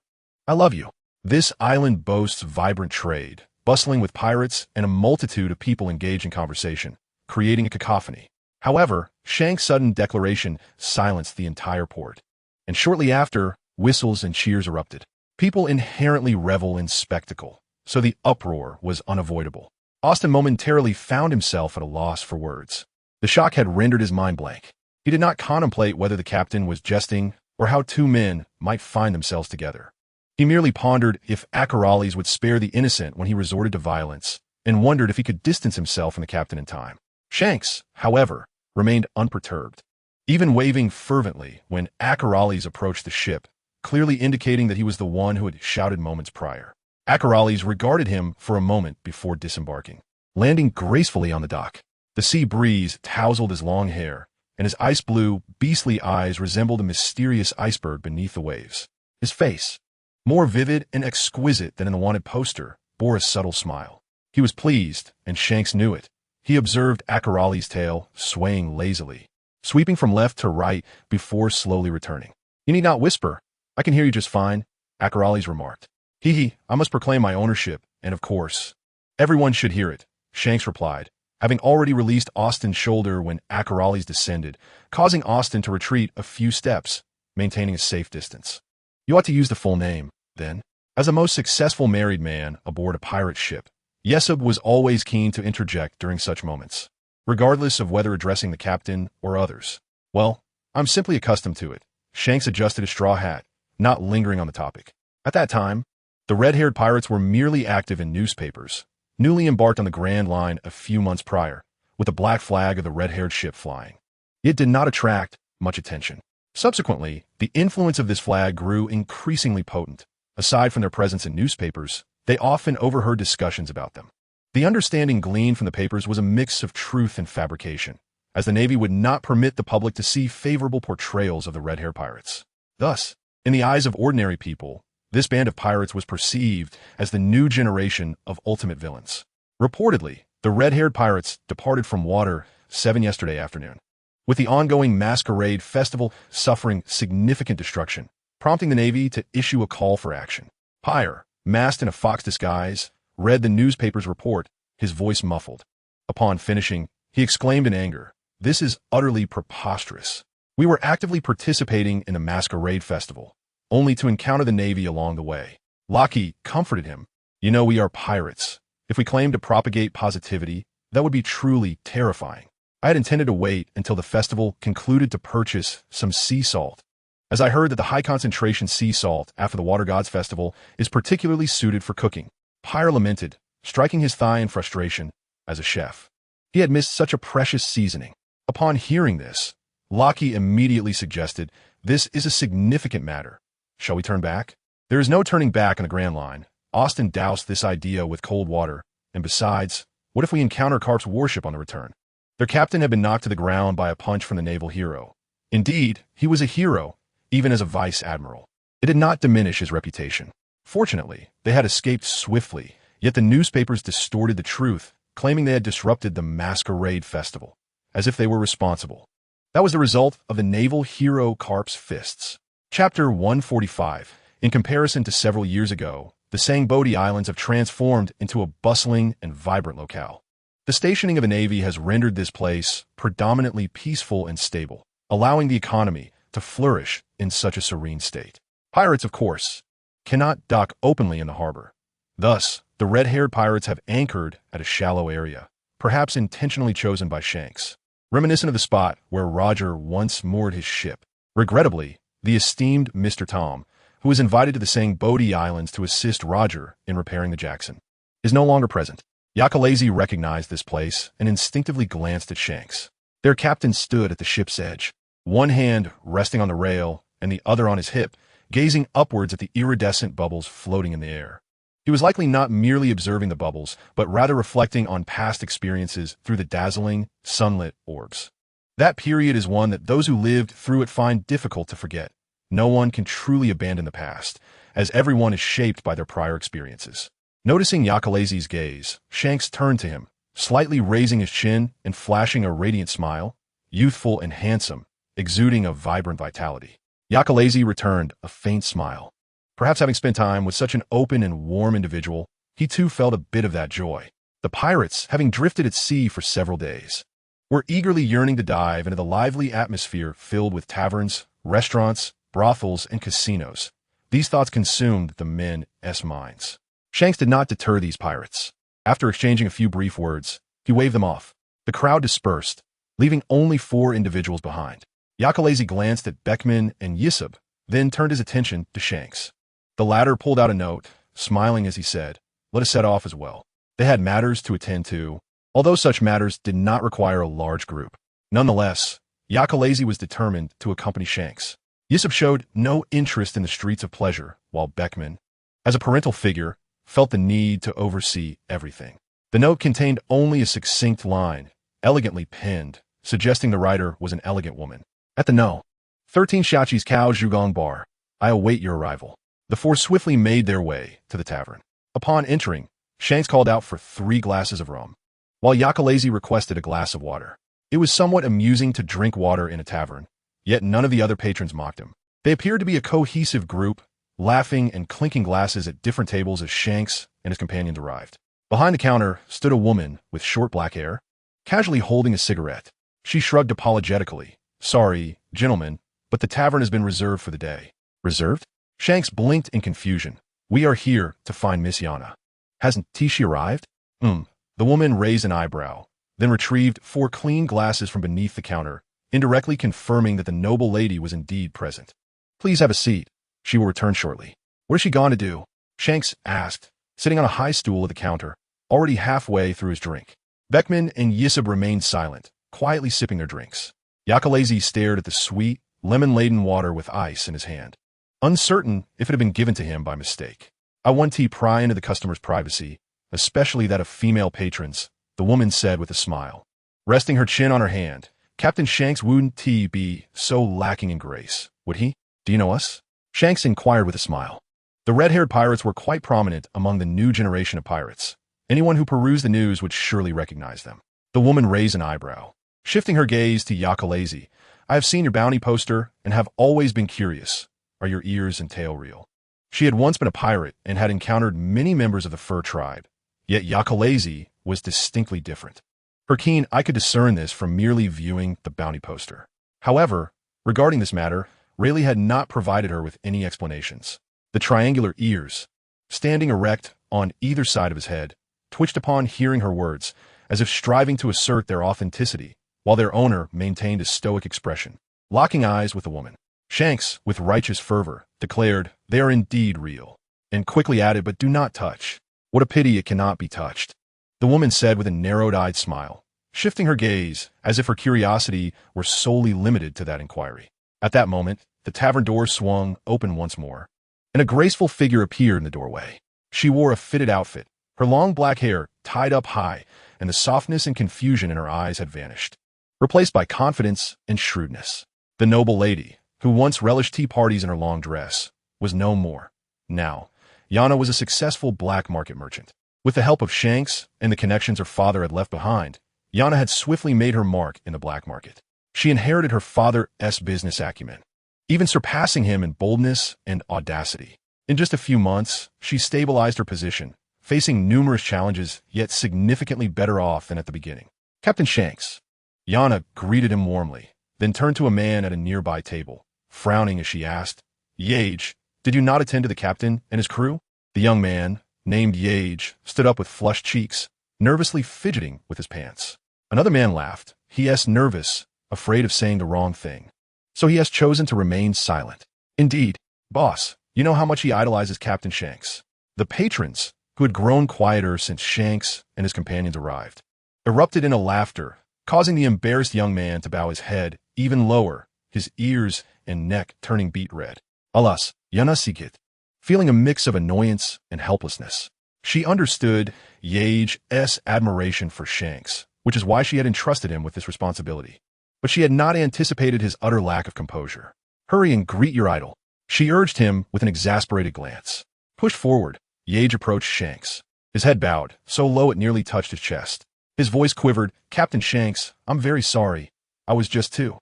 [SPEAKER 1] I love you. This island boasts vibrant trade, bustling with pirates and a multitude of people engaged in conversation, creating a cacophony. However, Shanks' sudden declaration silenced the entire port, and shortly after, whistles and cheers erupted. People inherently revel in spectacle, so the uproar was unavoidable. Austin momentarily found himself at a loss for words. The shock had rendered his mind blank. He did not contemplate whether the captain was jesting or how two men might find themselves together. He merely pondered if Acherales would spare the innocent when he resorted to violence, and wondered if he could distance himself from the captain in time. Shanks, however, remained unperturbed, even waving fervently when Acherales approached the ship, clearly indicating that he was the one who had shouted moments prior. Acherales regarded him for a moment before disembarking, landing gracefully on the dock. The sea breeze tousled his long hair, and his ice-blue, beastly eyes resembled a mysterious iceberg beneath the waves. His face, more vivid and exquisite than in the wanted poster, bore a subtle smile. He was pleased, and Shanks knew it. He observed Acherales' tail swaying lazily, sweeping from left to right before slowly returning. You need not whisper. I can hear you just fine, Acherales remarked. Hee, I must proclaim my ownership, and of course, everyone should hear it, Shanks replied, having already released Austin's shoulder when Acherales descended, causing Austin to retreat a few steps, maintaining a safe distance. You ought to use the full name, then. As the most successful married man aboard a pirate ship, Yesub was always keen to interject during such moments, regardless of whether addressing the captain or others. Well, I'm simply accustomed to it. Shanks adjusted his straw hat, not lingering on the topic. At that time, the red-haired pirates were merely active in newspapers, newly embarked on the Grand Line a few months prior, with the black flag of the red-haired ship flying. It did not attract much attention. Subsequently, the influence of this flag grew increasingly potent. Aside from their presence in newspapers, they often overheard discussions about them. The understanding gleaned from the papers was a mix of truth and fabrication, as the Navy would not permit the public to see favorable portrayals of the red-haired pirates. Thus, in the eyes of ordinary people, this band of pirates was perceived as the new generation of ultimate villains. Reportedly, the red-haired pirates departed from water 7 yesterday afternoon, with the ongoing masquerade festival suffering significant destruction, prompting the Navy to issue a call for action. Pyre, masked in a fox disguise, read the newspaper's report, his voice muffled. Upon finishing, he exclaimed in anger, "This is utterly preposterous. We were actively participating in the masquerade festival, only to encounter the Navy along the way." Lockie comforted him. "You know, we are pirates. If we claim to propagate positivity, that would be truly terrifying. I had intended to wait until the festival concluded to purchase some sea salt, as I heard that the high-concentration sea salt after the Water Gods Festival is particularly suited for cooking." Pyre lamented, striking his thigh in frustration, as a chef. He had missed such a precious seasoning. Upon hearing this, Lockie immediately suggested This is a significant matter. Shall we turn back? There is no turning back on the Grand Line. Austin doused this idea with cold water, and besides, what if we encounter Carp's warship on the return? Their captain had been knocked to the ground by a punch from the naval hero. Indeed, he was a hero, even as a vice admiral. It did not diminish his reputation. Fortunately, they had escaped swiftly, yet the newspapers distorted the truth, claiming they had disrupted the masquerade festival, as if they were responsible. That was the result of the naval hero Carp's fists. Chapter 145. In comparison to several years ago, the Sangbodi Islands have transformed into a bustling and vibrant locale. The stationing of the Navy has rendered this place predominantly peaceful and stable, allowing the economy to flourish in such a serene state. Pirates, of course, cannot dock openly in the harbor. Thus, the red-haired pirates have anchored at a shallow area, perhaps intentionally chosen by Shanks, reminiscent of the spot where Roger once moored his ship. Regrettably, the esteemed Mr. Tom, who was invited to the Sangbodi Islands to assist Roger in repairing the Jackson, is no longer present. Yakalazi recognized this place and instinctively glanced at Shanks. Their captain stood at the ship's edge, one hand resting on the rail and the other on his hip, gazing upwards at the iridescent bubbles floating in the air. He was likely not merely observing the bubbles, but rather reflecting on past experiences through the dazzling, sunlit orbs. That period is one that those who lived through it find difficult to forget. No one can truly abandon the past, as everyone is shaped by their prior experiences. Noticing Yakalazi's gaze, Shanks turned to him, slightly raising his chin and flashing a radiant smile, youthful and handsome, exuding a vibrant vitality. Yakalazi returned a faint smile. Perhaps having spent time with such an open and warm individual, he too felt a bit of that joy. The pirates, having drifted at sea for several days, were eagerly yearning to dive into the lively atmosphere filled with taverns, restaurants, brothels, and casinos. These thoughts consumed the men's minds. Shanks did not deter these pirates. After exchanging a few brief words, he waved them off. The crowd dispersed, leaving only 4 individuals behind. Yakalazi glanced at Beckman and Yisub, then turned his attention to Shanks. The latter pulled out a note, smiling as he said, "Let us set off as well." They had matters to attend to, although such matters did not require a large group. Nonetheless, Yakalazi was determined to accompany Shanks. Yisub showed no interest in the streets of pleasure, while Beckman, as a parental figure, felt the need to oversee everything. The note contained only a succinct line, elegantly penned, suggesting the writer was an elegant woman. At the No. 13 Shachi's Cow Zhugong Bar, I await your arrival. The 4 swiftly made their way to the tavern. Upon entering, Shanks called out for 3 glasses of rum, while Yakalazi requested a glass of water. It was somewhat amusing to drink water in a tavern, yet none of the other patrons mocked him. They appeared to be a cohesive group, laughing and clinking glasses at different tables as Shanks and his companions arrived. Behind the counter stood a woman with short black hair, casually holding a cigarette. She shrugged apologetically. "Sorry, gentlemen, but the tavern has been reserved for the day." "Reserved?" Shanks blinked in confusion. "We are here to find Miss Yana." "Hasn't she arrived?" The woman raised an eyebrow, then retrieved 4 clean glasses from beneath the counter, indirectly confirming that the noble lady was indeed present. "Please have a seat. She will return shortly." "What has she gone to do?" Shanks asked, sitting on a high stool at the counter, already halfway through his drink. Beckman and Yisub remained silent, quietly sipping their drinks. Yakalazi stared at the sweet, lemon-laden water with ice in his hand, uncertain if it had been given to him by mistake. "I want to pry into the customer's privacy, especially that of female patrons," the woman said with a smile. Resting her chin on her hand, Captain Shanks wouldn't be so lacking in grace, would he? "Do you know us?" Shanks inquired with a smile. The red-haired pirates were quite prominent among the new generation of pirates. Anyone who perused the news would surely recognize them. The woman raised an eyebrow. Shifting her gaze to Yakalazi, "I have seen your bounty poster and have always been curious. Are your ears and tail real?" She had once been a pirate and had encountered many members of the fur tribe, yet Yakalazi was distinctly different. Her keen eye could discern this from merely viewing the bounty poster. However, regarding this matter, Rayleigh had not provided her with any explanations. The triangular ears, standing erect on either side of his head, twitched upon hearing her words, as if striving to assert their authenticity, while their owner maintained a stoic expression. Locking eyes with the woman, Shanks, with righteous fervor, declared, "They are indeed real," and quickly added, "But do not touch. What a pity it cannot be touched." The woman said with a narrowed-eyed smile, shifting her gaze as if her curiosity were solely limited to that inquiry. At that moment, the tavern door swung open once more, and a graceful figure appeared in the doorway. She wore a fitted outfit, her long black hair tied up high, and the softness and confusion in her eyes had vanished, replaced by confidence and shrewdness. The noble lady, who once relished tea parties in her long dress, was no more. Now, Yana was a successful black market merchant. With the help of Shanks and the connections her father had left behind, Yana had swiftly made her mark in the black market. She inherited her father's business acumen, even surpassing him in boldness and audacity. In just a few months, she stabilized her position, facing numerous challenges, yet significantly better off than at the beginning. Captain Shanks. Yana greeted him warmly, then turned to a man at a nearby table, frowning as she asked, "Yage, did you not attend to the captain and his crew?" The young man, named Yage, stood up with flushed cheeks, nervously fidgeting with his pants. Another man laughed. He is nervous, afraid of saying the wrong thing. So he has chosen to remain silent. Indeed, boss, you know how much he idolizes Captain Shanks. The patrons, who had grown quieter since Shanks and his companions arrived, erupted into laughter, causing the embarrassed young man to bow his head even lower, his ears and neck turning beet red. Alas, Yana Sigit, feeling a mix of annoyance and helplessness. She understood Yage's admiration for Shanks, which is why she had entrusted him with this responsibility. But she had not anticipated his utter lack of composure. "Hurry and greet your idol," she urged him with an exasperated glance. Pushed forward, Yage approached Shanks. His head bowed, so low it nearly touched his chest. His voice quivered. "Captain Shanks, I'm very sorry. I was just too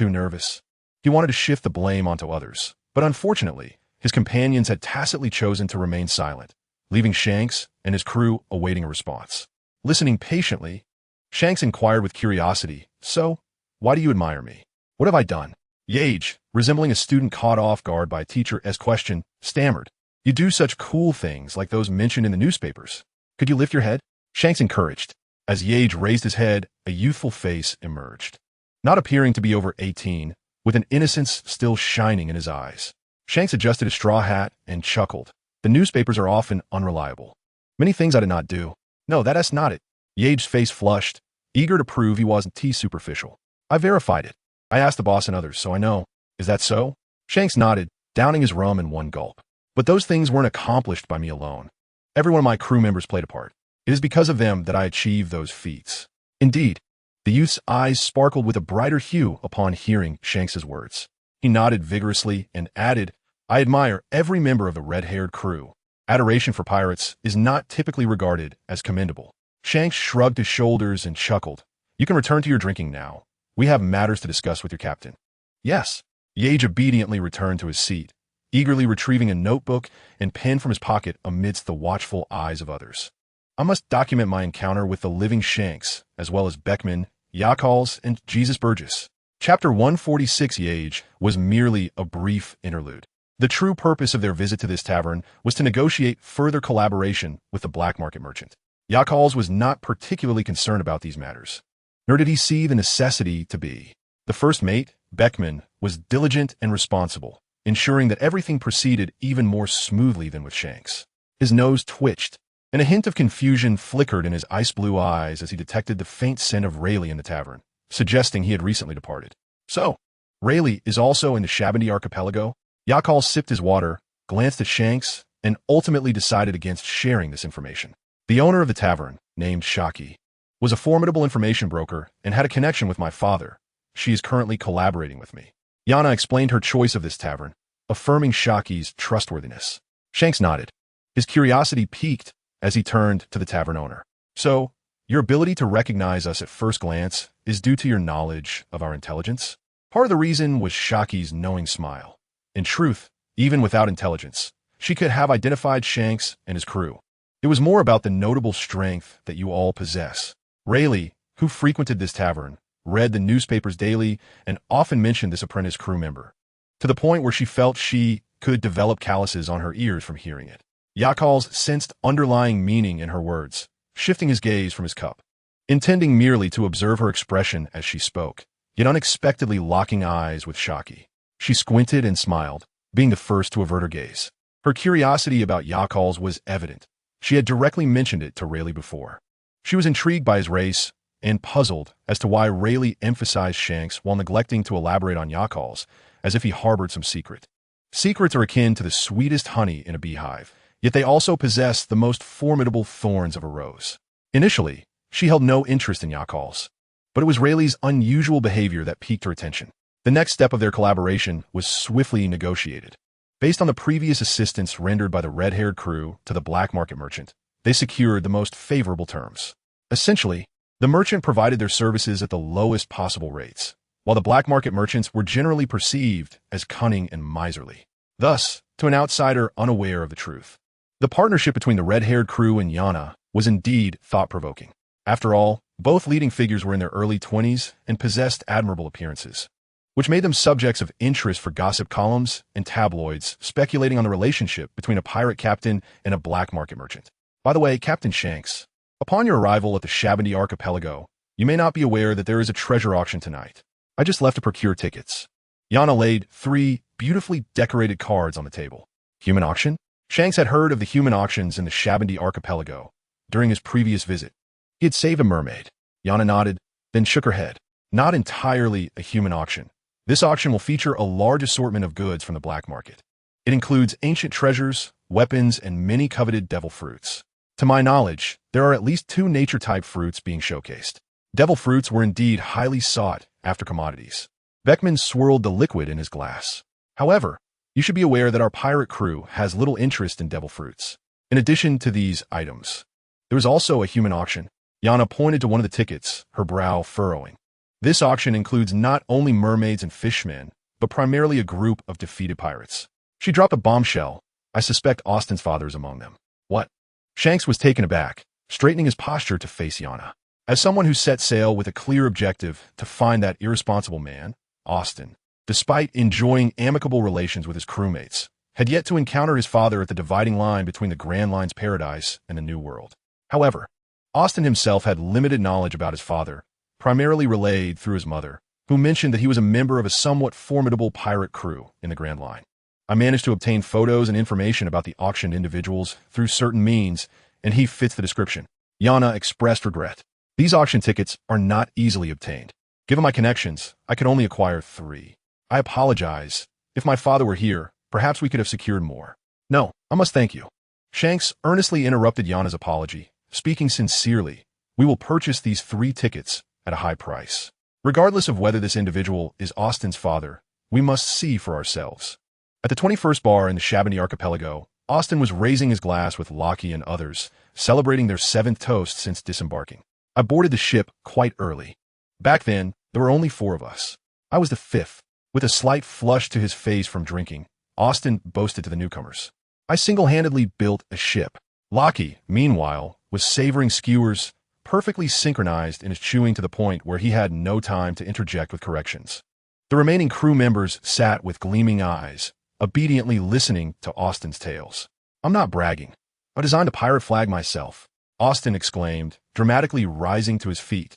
[SPEAKER 1] nervous." He wanted to shift the blame onto others, but unfortunately, his companions had tacitly chosen to remain silent, leaving Shanks and his crew awaiting a response. Listening patiently, Shanks inquired with curiosity, "So, why do you admire me? What have I done?" Yage, resembling a student caught off guard by a teacher's question, stammered, "You do such cool things like those mentioned in the newspapers. Could you lift your head?" Shanks encouraged. As Yage raised his head, a youthful face emerged. Not appearing to be over 18, with an innocence still shining in his eyes. Shanks adjusted his straw hat and chuckled. "The newspapers are often unreliable. Many things I did not do." "No, that's not it." Yage's face flushed, eager to prove he wasn't too superficial. "I verified it. I asked the boss and others, so I know." "Is that so?" Shanks nodded, downing his rum in one gulp. "But those things weren't accomplished by me alone. Every one of my crew members played a part. It is because of them that I achieved those feats." Indeed, the youth's eyes sparkled with a brighter hue upon hearing Shanks's words. He nodded vigorously and added, "I admire every member of the red-haired crew. Adoration for pirates is not typically regarded as commendable." Shanks shrugged his shoulders and chuckled. "You can return to your drinking now. We have matters to discuss with your captain." "Yes." Yage obediently returned to his seat, eagerly retrieving a notebook and pen from his pocket amidst the watchful eyes of others. "I must document my encounter with the living Shanks, as well as Beckman, Yakals, and Jesus Burgess." Chapter 146 Yage was merely a brief interlude. The true purpose of their visit to this tavern was to negotiate further collaboration with the black market merchant. Yakals was not particularly concerned about these matters, nor did he see the necessity to be. The first mate, Beckman, was diligent and responsible, ensuring that everything proceeded even more smoothly than with Shanks. His nose twitched, and a hint of confusion flickered in his ice-blue eyes as he detected the faint scent of Rayleigh in the tavern, suggesting he had recently departed. "So, Rayleigh is also in the Shabandi archipelago?" Yakal sipped his water, glanced at Shanks, and ultimately decided against sharing this information. The owner of the tavern, named Shaki, was a formidable information broker and had a connection with my father. She is currently collaborating with me. Yana explained her choice of this tavern, affirming Shaki's trustworthiness. Shanks nodded. His curiosity piqued as he turned to the tavern owner. "So, your ability to recognize us at first glance is due to your knowledge of our intelligence?" Part of the reason was Shaki's knowing smile. In truth, even without intelligence, she could have identified Shanks and his crew. It was more about the notable strength that you all possess. Rayleigh, who frequented this tavern, read the newspapers daily and often mentioned this apprentice crew member, to the point where she felt she could develop calluses on her ears from hearing it. Yakals sensed underlying meaning in her words, shifting his gaze from his cup, intending merely to observe her expression as she spoke, yet unexpectedly locking eyes with Shaki. She squinted and smiled, being the first to avert her gaze. Her curiosity about Yakals was evident. She had directly mentioned it to Rayleigh before. She was intrigued by his race and puzzled as to why Rayleigh emphasized Shanks while neglecting to elaborate on Yakals, as if he harbored some secret. Secrets are akin to the sweetest honey in a beehive, yet they also possess the most formidable thorns of a rose. Initially, she held no interest in Yakal's, but it was Rayleigh's unusual behavior that piqued her attention. The next step of their collaboration was swiftly negotiated. Based on the previous assistance rendered by the red-haired crew to the black market merchant, they secured the most favorable terms. Essentially, the merchant provided their services at the lowest possible rates, while the black market merchants were generally perceived as cunning and miserly. Thus, to an outsider unaware of the truth, the partnership between the red-haired crew and Yana was indeed thought-provoking. After all, both leading figures were in their early 20s and possessed admirable appearances, which made them subjects of interest for gossip columns and tabloids speculating on the relationship between a pirate captain and a black market merchant. By the way, Captain Shanks, upon your arrival at the Shabandi Archipelago, you may not be aware that there is a treasure auction tonight. I just left to procure tickets. Yana laid 3 beautifully decorated cards on the table. Human auction? Shanks had heard of the human auctions in the Shabandi Archipelago during his previous visit. He had saved a mermaid. Yana nodded, then shook her head. Not entirely a human auction. This auction will feature a large assortment of goods from the black market. It includes ancient treasures, weapons, and many coveted devil fruits. To my knowledge, there are at least 2 nature-type fruits being showcased. Devil fruits were indeed highly sought after commodities. Beckman swirled the liquid in his glass. However, you should be aware that our pirate crew has little interest in devil fruits. In addition to these items, there is also a human auction. Yana pointed to one of the tickets, her brow furrowing. This auction includes not only mermaids and fishmen, but primarily a group of defeated pirates. She dropped a bombshell. I suspect Austin's father is among them. What? Shanks was taken aback, straightening his posture to face Yana. As someone who set sail with a clear objective to find that irresponsible man, Austin, despite enjoying amicable relations with his crewmates, had yet to encounter his father at the dividing line between the Grand Line's paradise and the New World. However, Austin himself had limited knowledge about his father, primarily relayed through his mother, who mentioned that he was a member of a somewhat formidable pirate crew in the Grand Line. I managed to obtain photos and information about the auctioned individuals through certain means, and he fits the description. Yana expressed regret. These auction tickets are not easily obtained. Given my connections, I could only acquire 3. I apologize. If my father were here, perhaps we could have secured more. No, I must thank you. Shanks earnestly interrupted Yana's apology, speaking sincerely. We will purchase these 3 tickets at a high price. Regardless of whether this individual is Austin's father, we must see for ourselves. At the 21st bar in the Shabandi Archipelago, Austin was raising his glass with Lockie and others, celebrating their 7th toast since disembarking. I boarded the ship quite early. Back then, there were only 4 of us. I was the 5th. With a slight flush to his face from drinking, Austin boasted to the newcomers. I single-handedly built a ship. Lockie, meanwhile, was savoring skewers, perfectly synchronized in his chewing to the point where he had no time to interject with corrections. The remaining crew members sat with gleaming eyes, obediently listening to Austin's tales. I'm not bragging. I designed a pirate flag myself, Austin exclaimed, dramatically rising to his feet,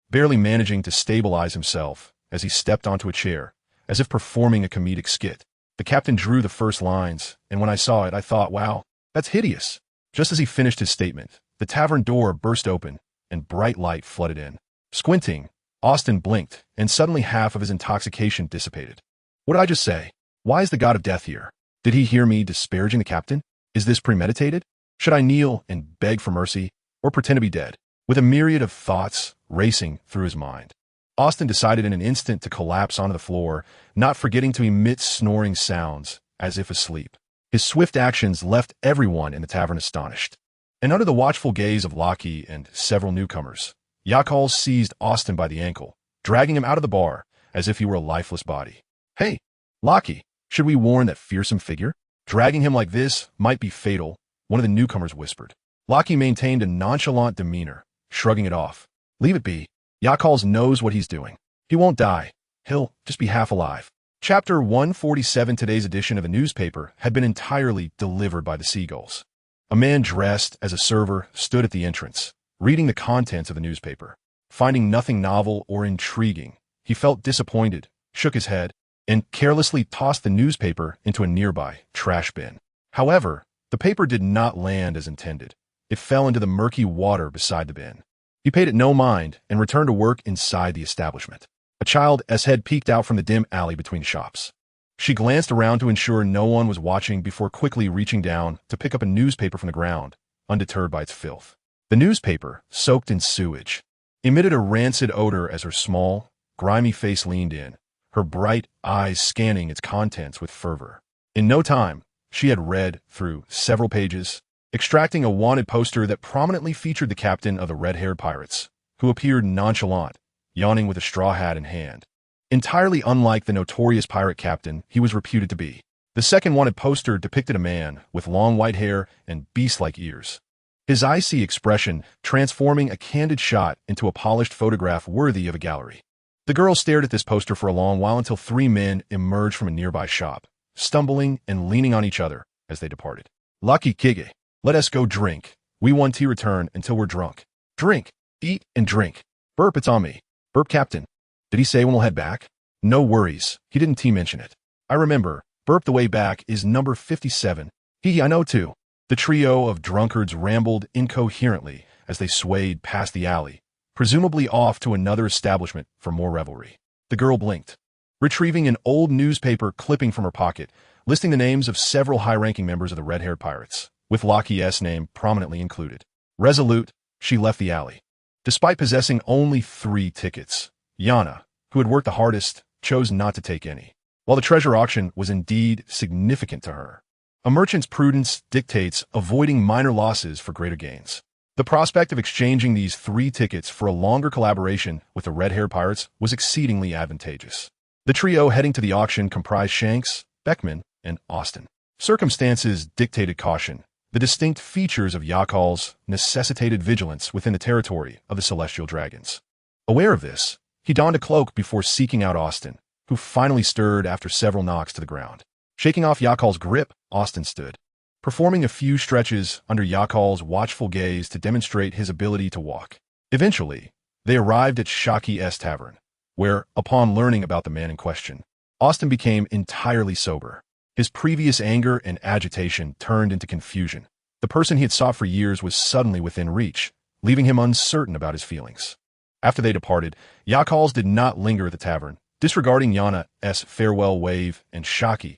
[SPEAKER 1] barely managing to stabilize himself as he stepped onto a chair, as if performing a comedic skit. The captain drew the first lines, and when I saw it, I thought, wow, that's hideous. Just as he finished his statement, the tavern door burst open, and bright light flooded in. Squinting, Austin blinked, and suddenly half of his intoxication dissipated. What did I just say? Why is the god of death here? Did he hear me disparaging the captain? Is this premeditated? Should I kneel and beg for mercy, or pretend to be dead? With a myriad of thoughts racing through his mind, Austin decided in an instant to collapse onto the floor, not forgetting to emit snoring sounds, as if asleep. His swift actions left everyone in the tavern astonished. And under the watchful gaze of Lockie and several newcomers, Yakal seized Austin by the ankle, dragging him out of the bar as if he were a lifeless body. Hey, Lockie, should we warn that fearsome figure? Dragging him like this might be fatal, one of the newcomers whispered. Lockie maintained a nonchalant demeanor, shrugging it off. Leave it be. Yakal knows what he's doing. He won't die. He'll just be half alive. Chapter 147, today's edition of the newspaper, had been entirely delivered by the seagulls. A man dressed as a server stood at the entrance, reading the contents of the newspaper. Finding nothing novel or intriguing, he felt disappointed, shook his head, and carelessly tossed the newspaper into a nearby trash bin. However, the paper did not land as intended. It fell into the murky water beside the bin. He paid it no mind and returned to work inside the establishment. A child's head peeked out from the dim alley between shops. She glanced around to ensure no one was watching before quickly reaching down to pick up a newspaper from the ground, undeterred by its filth. The newspaper, soaked in sewage, emitted a rancid odor as her small, grimy face leaned in, her bright eyes scanning its contents with fervor. In no time, she had read through several pages, extracting a wanted poster that prominently featured the captain of the red-haired pirates, who appeared nonchalant, yawning with a straw hat in hand. Entirely unlike the notorious pirate captain he was reputed to be. The second wanted poster depicted a man with long white hair and beast-like ears, his icy expression transforming a candid shot into a polished photograph worthy of a gallery. The girl stared at this poster for a long while until three men emerged from a nearby shop, stumbling and leaning on each other as they departed. "Lucky Kige, let us go drink. We want to return until we're drunk. Drink, eat, and drink. Burp, it's on me. Burp, Captain. Did he say when we'll head back?" "No worries. He didn't mention it. I remember. Burp, the way back is number 57. I know too." The trio of drunkards rambled incoherently as they swayed past the alley, presumably off to another establishment for more revelry. The girl blinked, retrieving an old newspaper clipping from her pocket, listing the names of several high-ranking members of the red-haired pirates, with Lockie's name prominently included. Resolute, she left the alley. Despite possessing only 3 tickets, Yana, who had worked the hardest, chose not to take any. While the treasure auction was indeed significant to her, a merchant's prudence dictates avoiding minor losses for greater gains. The prospect of exchanging these 3 tickets for a longer collaboration with the red-haired pirates was exceedingly advantageous. The trio heading to the auction comprised Shanks, Beckman, and Austin. Circumstances dictated caution. The distinct features of Yakal's necessitated vigilance within the territory of the Celestial Dragons. Aware of this, he donned a cloak before seeking out Austin, who finally stirred after several knocks to the ground. Shaking off Yakal's grip, Austin stood, performing a few stretches under Yakal's watchful gaze to demonstrate his ability to walk. Eventually, they arrived at Shaki's tavern, where, upon learning about the man in question, Austin became entirely sober. His previous anger and agitation turned into confusion. The person he had sought for years was suddenly within reach, leaving him uncertain about his feelings. After they departed, Yakals did not linger at the tavern, disregarding Yana's farewell wave and Shaki's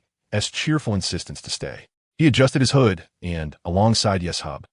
[SPEAKER 1] cheerful insistence to stay. He adjusted his hood and, alongside Yeshub,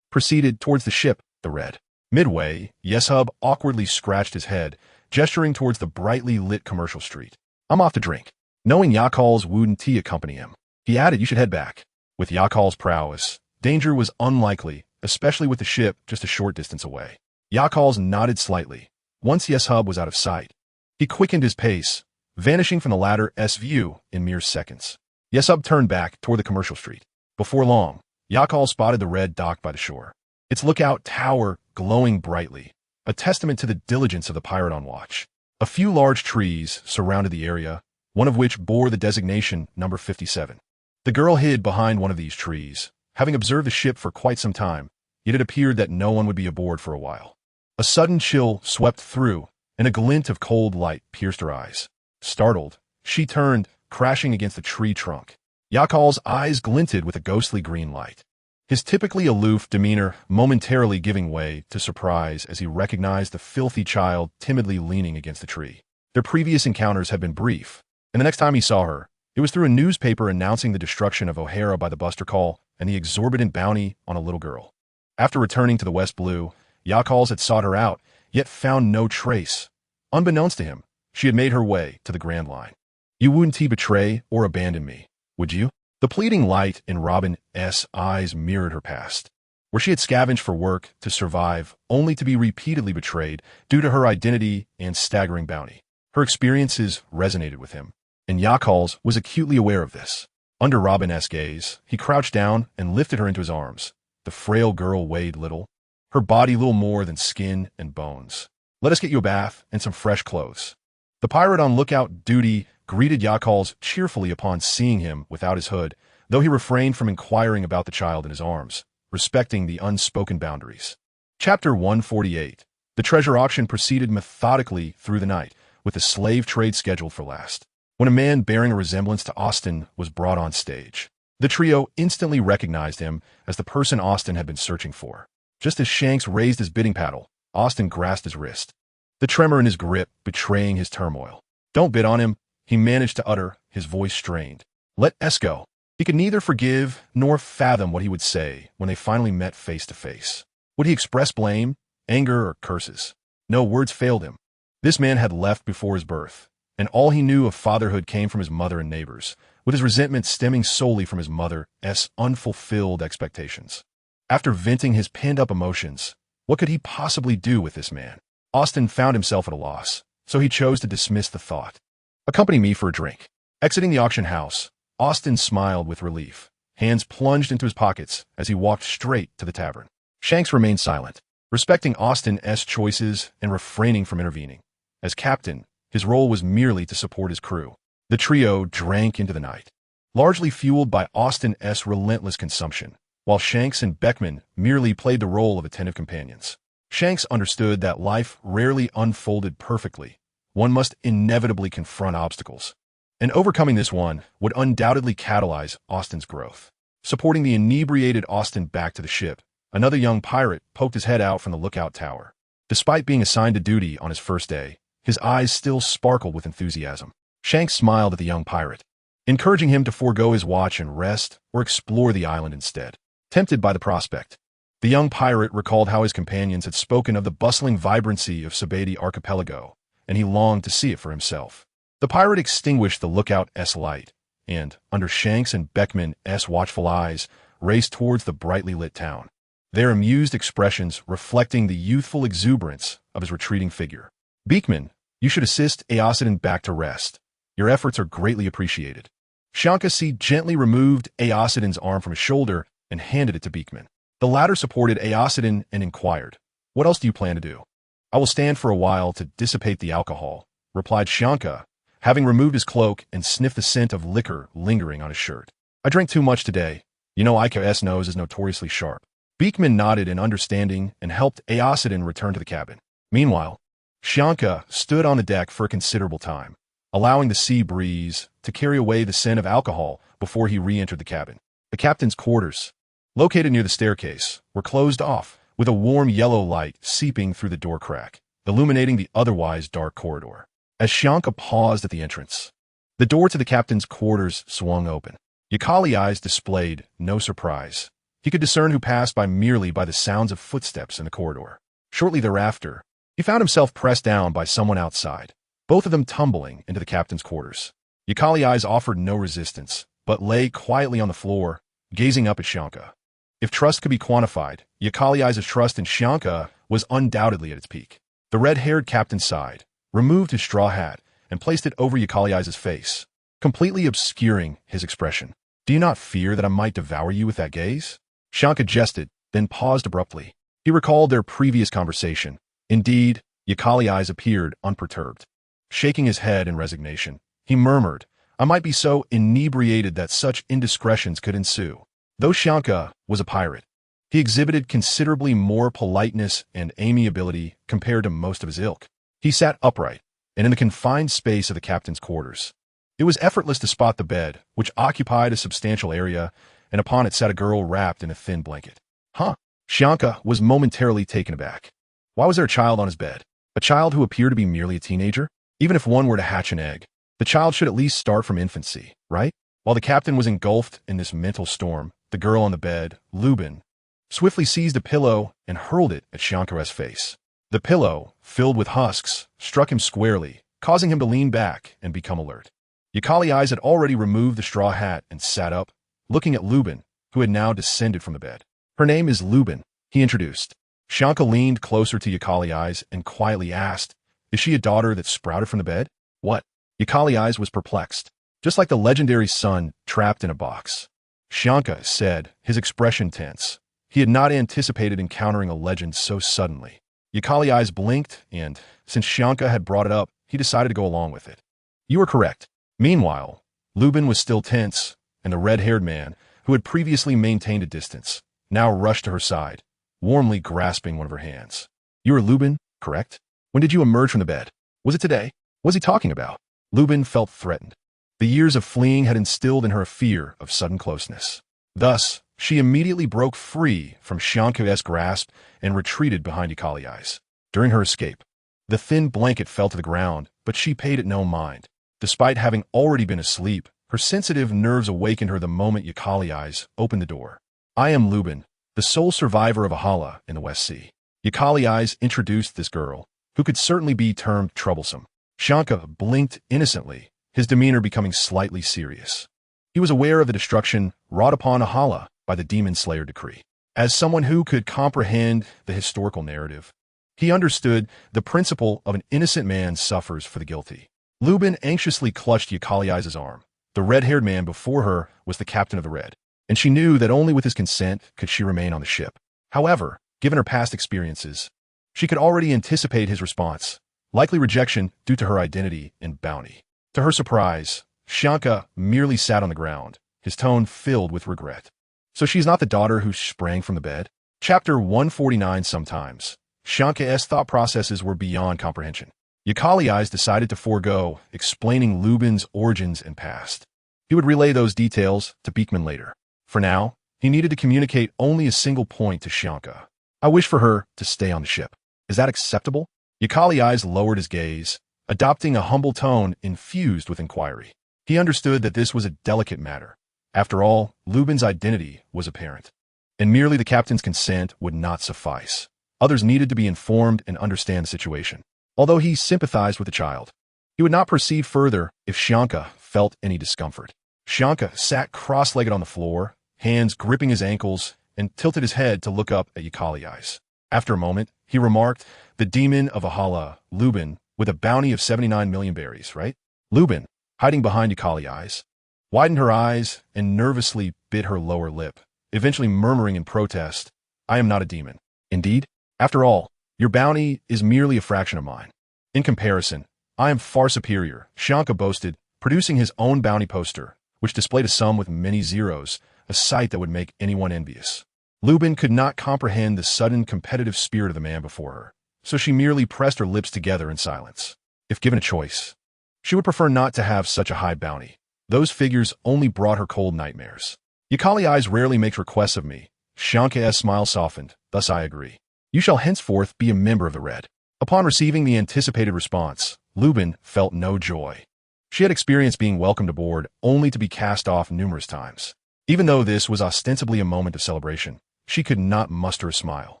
[SPEAKER 1] proceeded towards the ship, the Red. Midway, Yeshub awkwardly scratched his head, gesturing towards the brightly lit commercial street. "I'm off to drink." Knowing Yakal's wouldn't accompany him, he added, "You should head back." With Yakal's prowess, danger was unlikely, especially with the ship just a short distance away. Yakal's nodded slightly. Once Yeshub was out of sight, he quickened his pace, vanishing from the latter's view in mere seconds. Yeshub turned back toward the commercial street. Before long, Yakal spotted the Red docked by the shore, its lookout tower glowing brightly, a testament to the diligence of the pirate on watch. A few large trees surrounded the area, one of which bore the designation number 57. The girl hid behind one of these trees, having observed the ship for quite some time, yet it appeared that no one would be aboard for a while. A sudden chill swept through, and a glint of cold light pierced her eyes. Startled, she turned, crashing against the tree trunk. Yakal's eyes glinted with a ghostly green light, his typically aloof demeanor momentarily giving way to surprise as he recognized the filthy child timidly leaning against the tree. Their previous encounters had been brief, and the next time he saw her, it was through a newspaper announcing the destruction of O'Hara by the Buster Call and the exorbitant bounty on a little girl. After returning to the West Blue, Yakals had sought her out, yet found no trace. Unbeknownst to him, she had made her way to the Grand Line. "You wouldn't betray or abandon me, would you?" The pleading light in Robin's eyes mirrored her past, where she had scavenged for work to survive, only to be repeatedly betrayed due to her identity and staggering bounty. Her experiences resonated with him, and Yakals was acutely aware of this. Under Robin's gaze, he crouched down and lifted her into his arms. The frail girl weighed little, her body little more than skin and bones. "Let us get you a bath and some fresh clothes." The pirate on lookout duty greeted Yakals cheerfully upon seeing him without his hood, though he refrained from inquiring about the child in his arms, respecting the unspoken boundaries. Chapter 148. The treasure auction proceeded methodically through the night, with the slave trade scheduled for last. When a man bearing a resemblance to Austin was brought on stage, the trio instantly recognized him as the person Austin had been searching for. Just as Shanks raised his bidding paddle, Austin grasped his wrist, the tremor in his grip betraying his turmoil. "Don't bid on him," he managed to utter, his his voice strained. Let us go. He could neither forgive nor fathom what he would say when they finally met face to face. Would he express blame, anger, or curses? No, words failed him. This man had left before his birth, and all he knew of fatherhood came from his mother and neighbors, with his resentment stemming solely from his mother's unfulfilled expectations. After venting his pent-up emotions, what could he possibly do with this man? Austin found himself at a loss, so he chose to dismiss the thought. Accompany me for a drink. Exiting the auction house, Austin smiled with relief, hands plunged into his pockets as he walked straight to the tavern. Shanks remained silent, respecting Austin's choices and refraining from intervening. As captain, his role was merely to support his crew. The trio drank into the night, largely fueled by Austin's relentless consumption, while Shanks and Beckman merely played the role of attentive companions. Shanks understood that life rarely unfolded perfectly. One must inevitably confront obstacles, and overcoming this one would undoubtedly catalyze Austin's growth. Supporting the inebriated Austin back to the ship, another young pirate poked his head out from the lookout tower. Despite being assigned to duty on his first day, his eyes still sparkled with enthusiasm. Shanks smiled at the young pirate, encouraging him to forego his watch and rest or explore the island instead. Tempted by the prospect, the young pirate recalled how his companions had spoken of the bustling vibrancy of Sabeti Archipelago, and he longed to see it for himself. The pirate extinguished the lookout's light, and, under Shanks and Beckman's watchful eyes, raced towards the brightly lit town, their amused expressions reflecting the youthful exuberance of his retreating figure. Beekman, you should assist Aosidon back to rest. Your efforts are greatly appreciated. Shankasi gently removed Aosidon's arm from his shoulder and handed it to Beekman. The latter supported Aosidon and inquired, What else do you plan to do? I will stand for a while to dissipate the alcohol, replied Shanka, having removed his cloak and sniffed the scent of liquor lingering on his shirt. I drank too much today. You know Ika's nose is notoriously sharp. Beekman nodded in understanding and helped Aosidon return to the cabin. Meanwhile, Shanka stood on the deck for a considerable time, allowing the sea breeze to carry away the scent of alcohol before he re-entered the cabin. The captain's quarters, located near the staircase, were closed off, with a warm yellow light seeping through the door crack, illuminating the otherwise dark corridor. As Shanka paused at the entrance, the door to the captain's quarters swung open. Yakali's eyes displayed no surprise. He could discern who passed by merely by the sounds of footsteps in the corridor. Shortly thereafter, he found himself pressed down by someone outside, both of them tumbling into the captain's quarters. Yakali's eyes offered no resistance, but lay quietly on the floor, gazing up at Shanka. If trust could be quantified, Yakali's trust in Shanka was undoubtedly at its peak. The red-haired captain sighed, removed his straw hat, and placed it over Yakali's face, completely obscuring his expression. Do you not fear that I might devour you with that gaze? Shanka jested, then paused abruptly. He recalled their previous conversation. Indeed, Yakali's appeared unperturbed. Shaking his head in resignation, he murmured, I might be so inebriated that such indiscretions could ensue. Though Shanka was a pirate, he exhibited considerably more politeness and amiability compared to most of his ilk. He sat upright, and in the confined space of the captain's quarters. It was effortless to spot the bed, which occupied a substantial area, and upon it sat a girl wrapped in a thin blanket. Huh? Shanka was momentarily taken aback. Why was there a child on his bed? A child who appeared to be merely a teenager? Even if one were to hatch an egg, the child should at least start from infancy, right? While the captain was engulfed in this mental storm, the girl on the bed, Lubin, swiftly seized a pillow and hurled it at Shanka's face. The pillow, filled with husks, struck him squarely, causing him to lean back and become alert. Yakali's had already removed the straw hat and sat up, looking at Lubin, who had now descended from the bed. Her name is Lubin, he introduced. Shanka leaned closer to Yakali's and quietly asked, Is she a daughter that sprouted from the bed? What? Yakali's was perplexed, just like the legendary son trapped in a box. Shanka said, his expression tense. He had not anticipated encountering a legend so suddenly. Yakali's blinked, and, since Shanka had brought it up, he decided to go along with it. You are correct. Meanwhile, Lubin was still tense, and the red-haired man, who had previously maintained a distance, now rushed to her side, warmly grasping one of her hands. You are Lubin, correct? When did you emerge from the bed? Was it today? What was he talking about? Lubin felt threatened. The years of fleeing had instilled in her a fear of sudden closeness. Thus, she immediately broke free from Shanka's grasp and retreated behind Yakali's. During her escape, the thin blanket fell to the ground, but she paid it no mind. Despite having already been asleep, her sensitive nerves awakened her the moment Yakali opened the door. "I am Lubin, the sole survivor of Ahala in the West Sea." Yakali introduced this girl, who could certainly be termed troublesome. Shanka blinked innocently, his demeanor becoming slightly serious. He was aware of the destruction wrought upon Ahala by the Demon Slayer decree. As someone who could comprehend the historical narrative, he understood the principle of an innocent man suffers for the guilty. Lubin anxiously clutched Yakali's arm. The red-haired man before her was the captain of the Red, and she knew that only with his consent could she remain on the ship. However, given her past experiences, she could already anticipate his response, likely rejection due to her identity and bounty. To her surprise, Shanka merely sat on the ground, his tone filled with regret. So she's not the daughter who sprang from the bed? Chapter 149. Sometimes, Shanka's thought processes were beyond comprehension. Yakali decided to forego explaining Lubin's origins and past. He would relay those details to Beekman later. For now, he needed to communicate only a single point to Shanka. "I wish for her to stay on the ship. Is that acceptable?" Yakali lowered his gaze, adopting a humble tone infused with inquiry. He understood that this was a delicate matter. After all, Lubin's identity was apparent, and merely the captain's consent would not suffice. Others needed to be informed and understand the situation. Although he sympathized with the child, he would not proceed further if Shanka felt any discomfort. Shanka sat cross-legged on the floor, hands gripping his ankles, and tilted his head to look up at Yakali. After a moment, he remarked, "The demon of Ahala, Lubin, with a bounty of 79 million berries, right?" Lubin, hiding behind Yakali, widened her eyes and nervously bit her lower lip, eventually murmuring in protest, "I am not a demon." "Indeed? After all, your bounty is merely a fraction of mine. In comparison, I am far superior," Shanka boasted, producing his own bounty poster, which displayed a sum with many zeros, a sight that would make anyone envious. Lubin could not comprehend the sudden competitive spirit of the man before her, so she merely pressed her lips together in silence. If given a choice, she would prefer not to have such a high bounty. Those figures only brought her cold nightmares. "Yakali rarely makes requests of me." Shanka's smile softened, "Thus I agree. You shall henceforth be a member of the Red." Upon receiving the anticipated response, Lubin felt no joy. She had experienced being welcomed aboard only to be cast off numerous times. Even though this was ostensibly a moment of celebration, she could not muster a smile.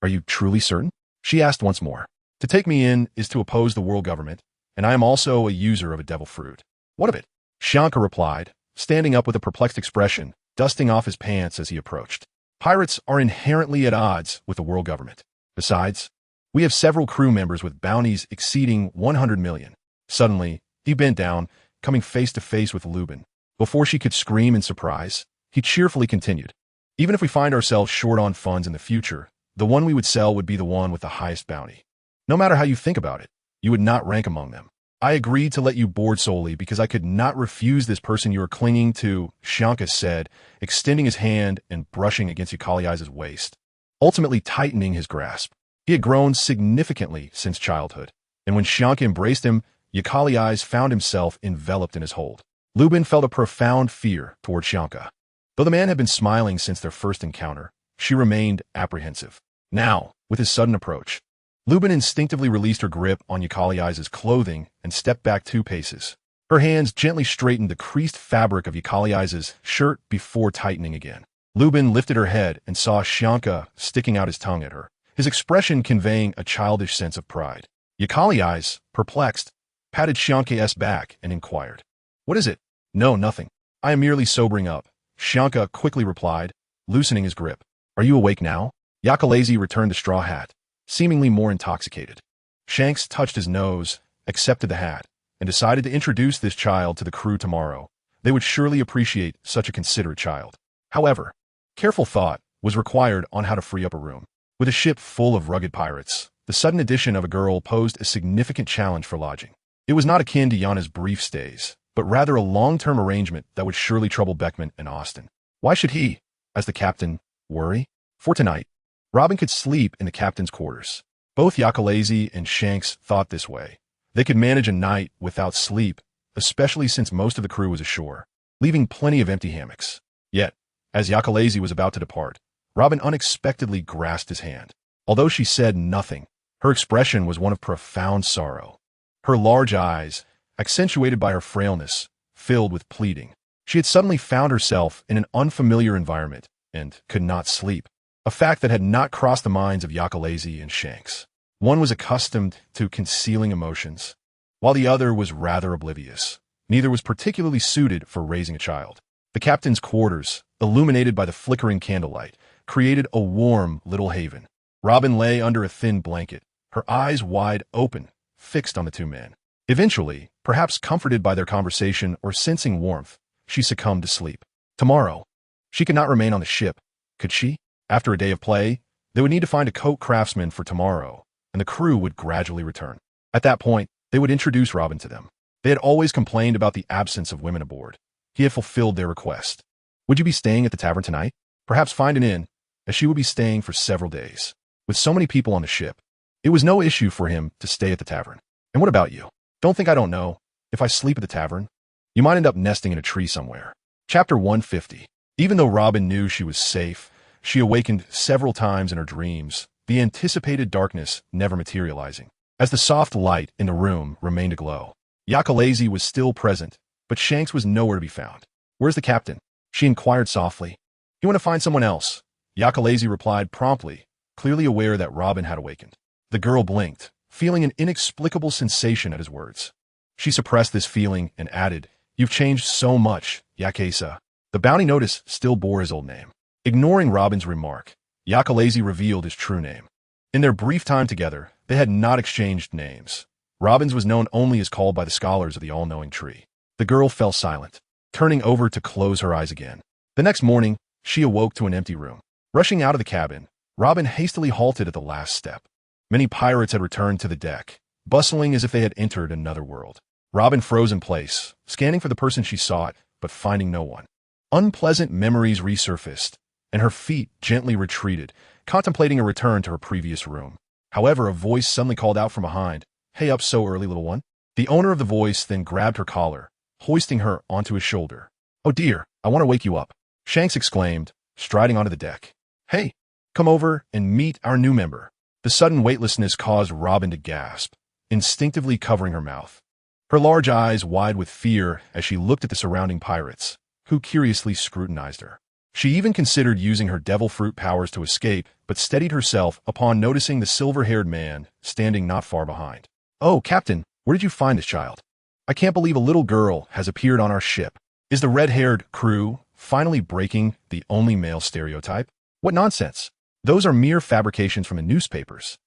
[SPEAKER 1] "Are you truly certain?" she asked once more. "To take me in is to oppose the world government, and I am also a user of a devil fruit." "What of it?" Shanka replied, standing up with a perplexed expression, dusting off his pants as he approached. "Pirates are inherently at odds with the world government. Besides, we have several crew members with bounties exceeding 100 million. Suddenly, he bent down, coming face to face with Lubin. Before she could scream in surprise, he cheerfully continued, "Even if we find ourselves short on funds in the future, the one we would sell would be the one with the highest bounty. No matter how you think about it, you would not rank among them. I agreed to let you board solely because I could not refuse this person you are clinging to," Shanka said, extending his hand and brushing against Yakali's waist, ultimately tightening his grasp. He had grown significantly since childhood, and when Shanka embraced him, Yakali found himself enveloped in his hold. Lubin felt a profound fear toward Shanka. Though the man had been smiling since their first encounter, she remained apprehensive. Now, with his sudden approach, Lubin instinctively released her grip on Yakali's clothing and stepped back 2 paces. Her hands gently straightened the creased fabric of Yakali's shirt before tightening again. Lubin lifted her head and saw Shanka sticking out his tongue at her, his expression conveying a childish sense of pride. Yakali, perplexed, patted Shanka's back and inquired, "What is it?" "No, nothing. I am merely sobering up," Shanka quickly replied, loosening his grip. "Are you awake now?" Yakalazi returned the straw hat, seemingly more intoxicated. Shanks touched his nose, accepted the hat, and decided to introduce this child to the crew tomorrow. They would surely appreciate such a considerate child. However, careful thought was required on how to free up a room. With a ship full of rugged pirates, the sudden addition of a girl posed a significant challenge for lodging. It was not akin to Yana's brief stays, but rather a long-term arrangement that would surely trouble Beckman and Austin. Why should he, as the captain, worry? For tonight, Robin could sleep in the captain's quarters. Both Yakalazi and Shanks thought this way. They could manage a night without sleep, especially since most of the crew was ashore, leaving plenty of empty hammocks. Yet, as Yakalazi was about to depart, Robin unexpectedly grasped his hand. Although she said nothing, her expression was one of profound sorrow. Her large eyes, accentuated by her frailness, filled with pleading. She had suddenly found herself in an unfamiliar environment and could not sleep, a fact that had not crossed the minds of Yakalezi and Shanks. One was accustomed to concealing emotions, while the other was rather oblivious. Neither was particularly suited for raising a child. The captain's quarters, illuminated by the flickering candlelight, created a warm little haven. Robin lay under a thin blanket, her eyes wide open, fixed on the two men. Eventually, perhaps comforted by their conversation or sensing warmth, she succumbed to sleep. Tomorrow. She could not remain on the ship, could she? After a day of play, they would need to find a coat craftsman for tomorrow, and the crew would gradually return. At that point, they would introduce Robin to them. They had always complained about the absence of women aboard. He had fulfilled their request. Would you be staying at the tavern tonight? Perhaps find an inn, as she would be staying for several days. With so many people on the ship, it was no issue for him to stay at the tavern. And what about you? Don't think I don't know. If I sleep at the tavern, you might end up nesting in a tree somewhere. Chapter 150. Even though Robin knew she was safe, she awakened several times in her dreams, the anticipated darkness never materializing. As the soft light in the room remained aglow, Yakalezi was still present, but Shanks was nowhere to be found. Where's the captain? She inquired softly. You want to find someone else? Yakalezi replied promptly, clearly aware that Robin had awakened. The girl blinked, feeling an inexplicable sensation at his words. She suppressed this feeling and added, You've changed so much, Yakesa. The bounty notice still bore his old name. Ignoring Robin's remark, Yakalezi revealed his true name. In their brief time together, they had not exchanged names. Robin's was known only as called by the scholars of the all-knowing tree. The girl fell silent, turning over to close her eyes again. The next morning, she awoke to an empty room. Rushing out of the cabin, Robin hastily halted at the last step. Many pirates had returned to the deck, bustling as if they had entered another world. Robin froze in place, scanning for the person she sought, but finding no one. Unpleasant memories resurfaced, and her feet gently retreated, contemplating a return to her previous room. However, a voice suddenly called out from behind, Hey, up so early, little one? The owner of the voice then grabbed her collar, hoisting her onto his shoulder. Oh dear, I want to wake you up, Shanks exclaimed, striding onto the deck. Hey, come over and meet our new member. The sudden weightlessness caused Robin to gasp, instinctively covering her mouth. Her large eyes wide with fear as she looked at the surrounding pirates, who curiously scrutinized her. She even considered using her devil fruit powers to escape, but steadied herself upon noticing the silver-haired man standing not far behind. Oh, Captain, where did you find this child? I can't believe a little girl has appeared on our ship. Is the red-haired crew finally breaking the only male stereotype? What nonsense! Those are mere fabrications from the newspapers.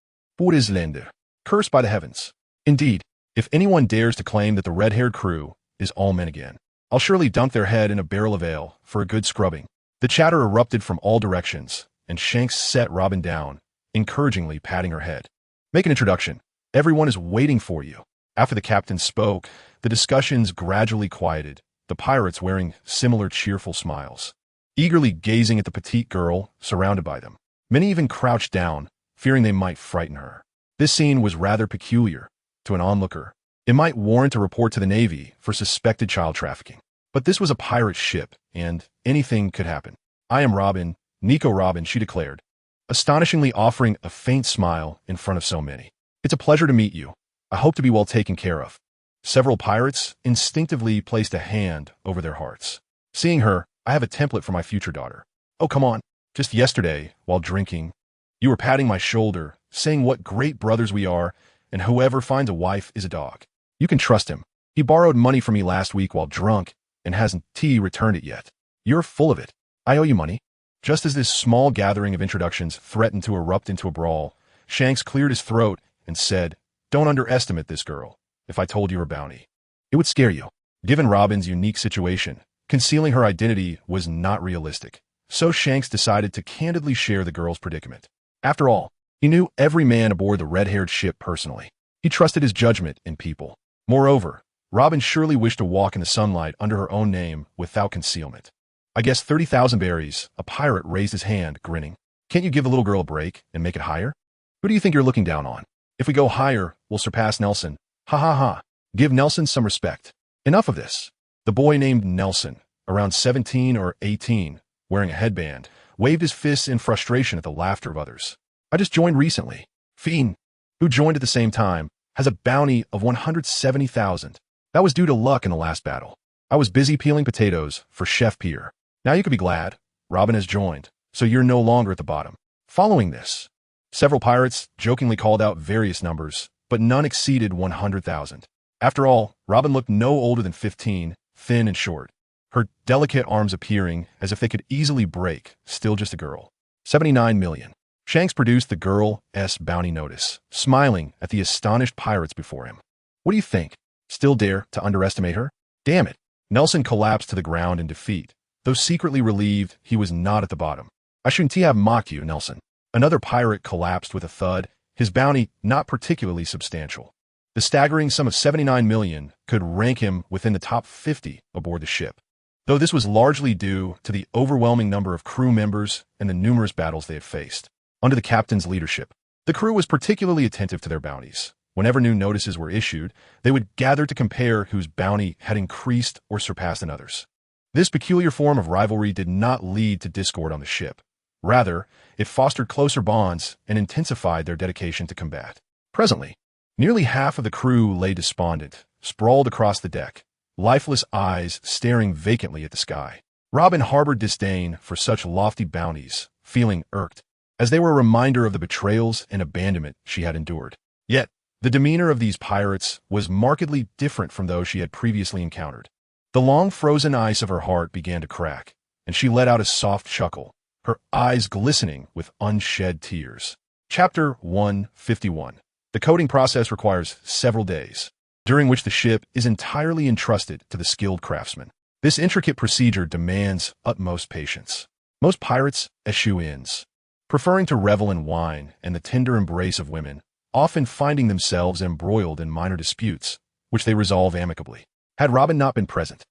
[SPEAKER 1] Länder, cursed by the heavens. Indeed, if anyone dares to claim that the red-haired crew is all men again, I'll surely dump their head in a barrel of ale for a good scrubbing. The chatter erupted from all directions, and Shanks set Robin down, encouragingly patting her head. Make an introduction. Everyone is waiting for you. After the captain spoke, the discussions gradually quieted, the pirates wearing similar cheerful smiles, eagerly gazing at the petite girl surrounded by them. Many even crouched down, fearing they might frighten her. This scene was rather peculiar to an onlooker. It might warrant a report to the Navy for suspected child trafficking. But this was a pirate ship, and anything could happen. I am Robin, Nico Robin, she declared, astonishingly offering a faint smile in front of so many. It's a pleasure to meet you. I hope to be well taken care of. Several pirates instinctively placed a hand over their hearts. Seeing her, I have a template for my future daughter. Oh, come on. Just yesterday, while drinking, you were patting my shoulder, saying what great brothers we are, and whoever finds a wife is a dog. You can trust him. He borrowed money from me last week while drunk, and hasn't returned it yet. You're full of it. I owe you money. Just as this small gathering of introductions threatened to erupt into a brawl, Shanks cleared his throat and said, Don't underestimate this girl. If I told you her bounty, it would scare you. Given Robin's unique situation, concealing her identity was not realistic. So Shanks decided to candidly share the girl's predicament. After all, he knew every man aboard the red-haired ship personally. He trusted his judgment in people. Moreover, Robin surely wished to walk in the sunlight under her own name without concealment. I guess 30,000 berries, a pirate raised his hand, grinning. Can't you give the little girl a break and make it higher? Who do you think you're looking down on? If we go higher, we'll surpass Nelson. Ha ha ha. Give Nelson some respect. Enough of this. The boy named Nelson, around 17 or 18, wearing a headband, waved his fists in frustration at the laughter of others. I just joined recently. Fiend, who joined at the same time, has a bounty of 170,000. That was due to luck in the last battle. I was busy peeling potatoes for Chef Pierre. Now you can be glad. Robin has joined, so you're no longer at the bottom. Following this, several pirates jokingly called out various numbers, but none exceeded 100,000. After all, Robin looked no older than 15, thin and short. Her delicate arms appearing as if they could easily break, still just a girl. 79 million. Shanks produced the girl's bounty notice, smiling at the astonished pirates before him. What do you think? Still dare to underestimate her? Damn it. Nelson collapsed to the ground in defeat, though secretly relieved he was not at the bottom. I shouldn't have mocked you, Nelson. Another pirate collapsed with a thud, his bounty not particularly substantial. The staggering sum of 79 million could rank him within the top 50 aboard the ship, though this was largely due to the overwhelming number of crew members and the numerous battles they had faced. Under the captain's leadership, the crew was particularly attentive to their bounties. Whenever new notices were issued, they would gather to compare whose bounty had increased or surpassed another's. This peculiar form of rivalry did not lead to discord on the ship. Rather, it fostered closer bonds and intensified their dedication to combat. Presently, nearly half of the crew lay despondent, sprawled across the deck, lifeless eyes staring vacantly at the sky. Robin harbored disdain for such lofty bounties, feeling irked, as they were a reminder of the betrayals and abandonment she had endured. Yet, the demeanor of these pirates was markedly different from those she had previously encountered. The long frozen ice of her heart began to crack, and she let out a soft chuckle, her eyes glistening with unshed tears. Chapter 151. The coating process requires several days, during which the ship is entirely entrusted to the skilled craftsman. This intricate procedure demands utmost patience. Most pirates eschew inns, preferring to revel in wine and the tender embrace of women, often finding themselves embroiled in minor disputes, which they resolve amicably. Had Robin not been present,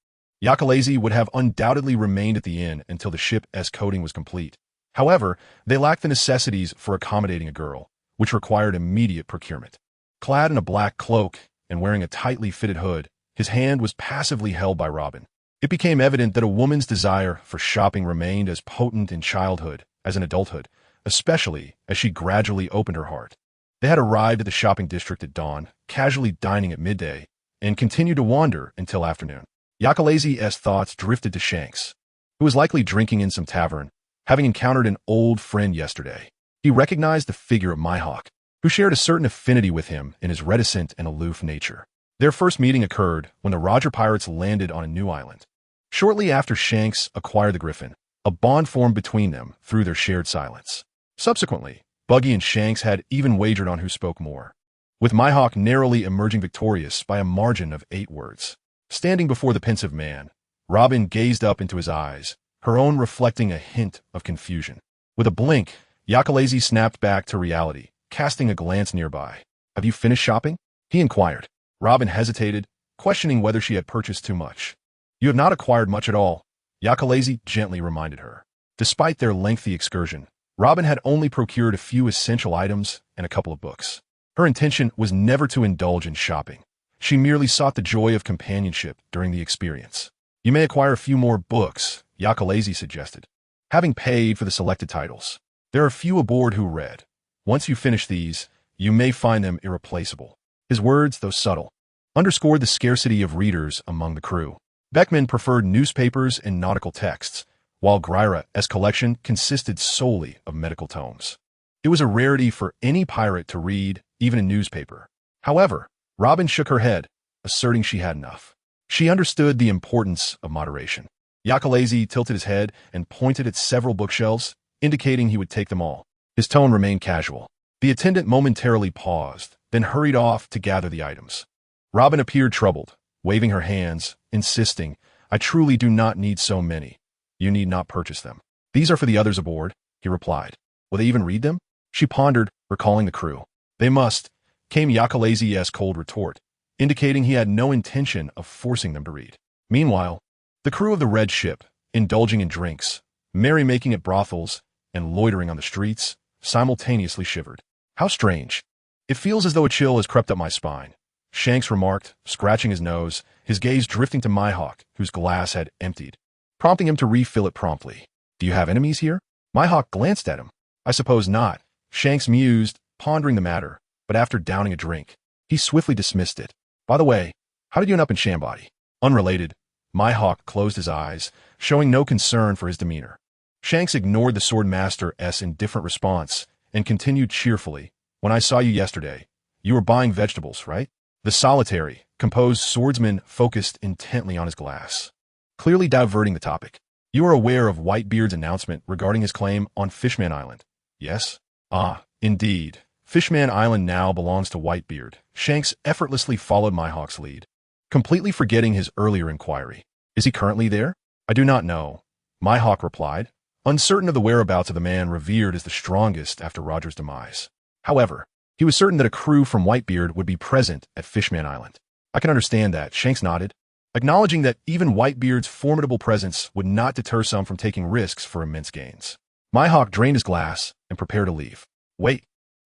[SPEAKER 1] Yakalezi would have undoubtedly remained at the inn until the ship's coating was complete. However, they lacked the necessities for accommodating a girl, which required immediate procurement. Clad in a black cloak and wearing a tightly fitted hood, his hand was passively held by Robin. It became evident that a woman's desire for shopping remained as potent in childhood as in adulthood, especially as she gradually opened her heart. They had arrived at the shopping district at dawn, casually dining at midday, and continued to wander until afternoon. Yakalezi's thoughts drifted to Shanks, who was likely drinking in some tavern, having encountered an old friend yesterday. He recognized the figure of Mihawk, who shared a certain affinity with him in his reticent and aloof nature. Their first meeting occurred when the Roger pirates landed on a new island. Shortly after Shanks acquired the Griffin, a bond formed between them through their shared silence. Subsequently, Buggy and Shanks had even wagered on who spoke more, with Mihawk narrowly emerging victorious by a margin of 8 words. Standing before the pensive man, Robin gazed up into his eyes, her own reflecting a hint of confusion. With a blink, Yakalezi snapped back to reality, casting a glance nearby. "Have you finished shopping?" he inquired. Robin hesitated, questioning whether she had purchased too much. "You have not acquired much at all," Yakalezi gently reminded her. Despite their lengthy excursion, Robin had only procured a few essential items and a couple of books. Her intention was never to indulge in shopping. She merely sought the joy of companionship during the experience. "You may acquire a few more books," Yakalezi suggested, having paid for the selected titles. "There are few aboard who read. Once you finish these, you may find them irreplaceable." His words, though subtle, underscored the scarcity of readers among the crew. Beckman preferred newspapers and nautical texts, while Gryra's collection consisted solely of medical tomes. It was a rarity for any pirate to read even a newspaper. However, Robin shook her head, asserting she had enough. She understood the importance of moderation. Yakalezi tilted his head and pointed at several bookshelves, indicating he would take them all. His tone remained casual. The attendant momentarily paused, then hurried off to gather the items. Robin appeared troubled, waving her hands, insisting, "I truly do not need so many. You need not purchase them. These are for the others aboard," he replied. "Will they even read them?" She pondered, recalling the crew. "They must," came Yakalezi's cold retort, indicating he had no intention of forcing them to read. Meanwhile, the crew of the Red Ship, indulging in drinks, merrymaking at brothels, and loitering on the streets, simultaneously shivered. "How strange. It feels as though a chill has crept up my spine," Shanks remarked, scratching his nose, his gaze drifting to Mihawk, whose glass had emptied, prompting him to refill it promptly. "Do you have enemies here?" Mihawk glanced at him. "I suppose not," Shanks mused, pondering the matter, but after downing a drink, he swiftly dismissed it. "By the way, How did you end up in Shambody? Unrelated. My hawk closed his eyes, showing no concern for his demeanor. Shanks ignored the Swordmaster's indifferent response and continued cheerfully. When I saw you yesterday, you were buying vegetables, right? The solitary, composed swordsman focused intently on his glass, clearly diverting the topic. You are aware of Whitebeard's announcement regarding his claim on Fishman Island, yes? Ah, indeed. Fishman Island now belongs to Whitebeard. Shanks effortlessly followed Myhawk's lead, completely forgetting his earlier inquiry. Is he currently there? I do not know, Myhawk replied, uncertain of the whereabouts of the man revered as the strongest after Roger's demise. However, he was certain that a crew from Whitebeard would be present at Fishman Island. I can understand that, Shanks nodded, acknowledging that even Whitebeard's formidable presence would not deter some from taking risks for immense gains. Myhawk drained his glass and prepared to leave. Wait,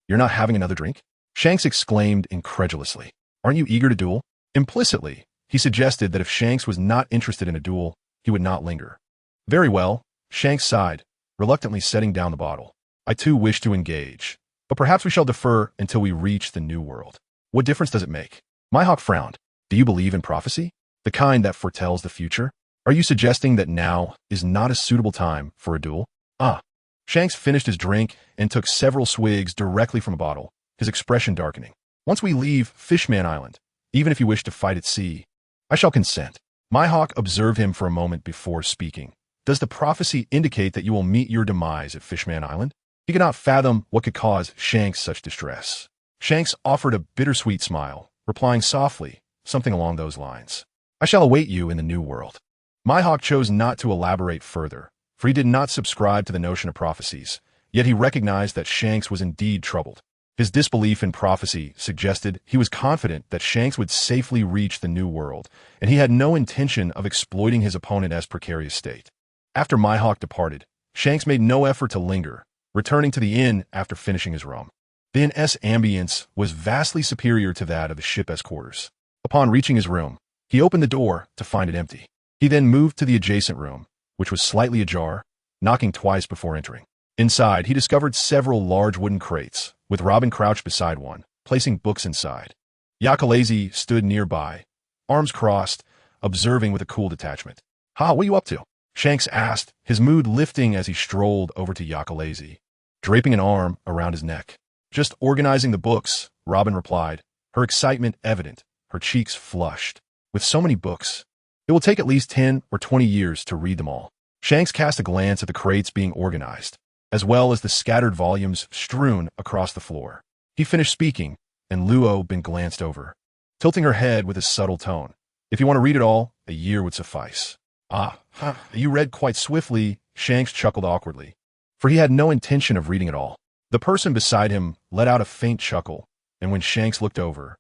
[SPEAKER 1] you're not having another drink? Shanks exclaimed incredulously. Aren't you eager to duel? Implicitly, he suggested that if Shanks was not interested in a duel, he would not linger. Very well, Shanks sighed, reluctantly setting down the bottle. I too wish to engage, but perhaps we shall defer until we reach the new world. What difference does it make? Myhawk frowned. Do you believe in prophecy? The kind that foretells the future? Are you suggesting that now is not a suitable time for a duel? Ah. Shanks finished his drink and took several swigs directly from a bottle, his expression darkening. Once we leave Fishman Island, even if you wish to fight at sea, I shall consent. Myhawk observed him for a moment before speaking. Does the prophecy indicate that you will meet your demise at Fishman Island? He could not fathom what could cause Shanks such distress. Shanks offered a bittersweet smile, replying softly, something along those lines. I shall await you in the new world. Myhawk chose not to elaborate further, for he did not subscribe to the notion of prophecies, yet he recognized that Shanks was indeed troubled. His disbelief in prophecy suggested he was confident that Shanks would safely reach the new world, and he had no intention of exploiting his opponent's precarious state. After Myhawk departed, Shanks made no effort to linger, returning to the inn after finishing his rum. The inn's ambience was vastly superior to that of the ship's quarters. Upon reaching his room, he opened the door to find it empty. He then moved to the adjacent room, which was slightly ajar, knocking twice before entering. Inside, he discovered several large wooden crates, with Robin crouched beside one, placing books inside. Yakalazi stood nearby, arms crossed, observing with a cool detachment. Ha, what are you up to? Shanks asked, his mood lifting as he strolled over to Yakalazi, draping an arm around his neck. Just organizing the books, Robin replied, her excitement evident, her cheeks flushed. With so many books, it will take at least 10 or 20 years to read them all. Shanks cast a glance at the crates being organized, as well as the scattered volumes strewn across the floor. He finished speaking, and Luo Bin glanced over, tilting her head with a subtle tone. If you want to read it all, a year would suffice. You read quite swiftly, Shanks chuckled awkwardly, for he had no intention of reading it all. The person beside him let out a faint chuckle, and when Shanks looked over,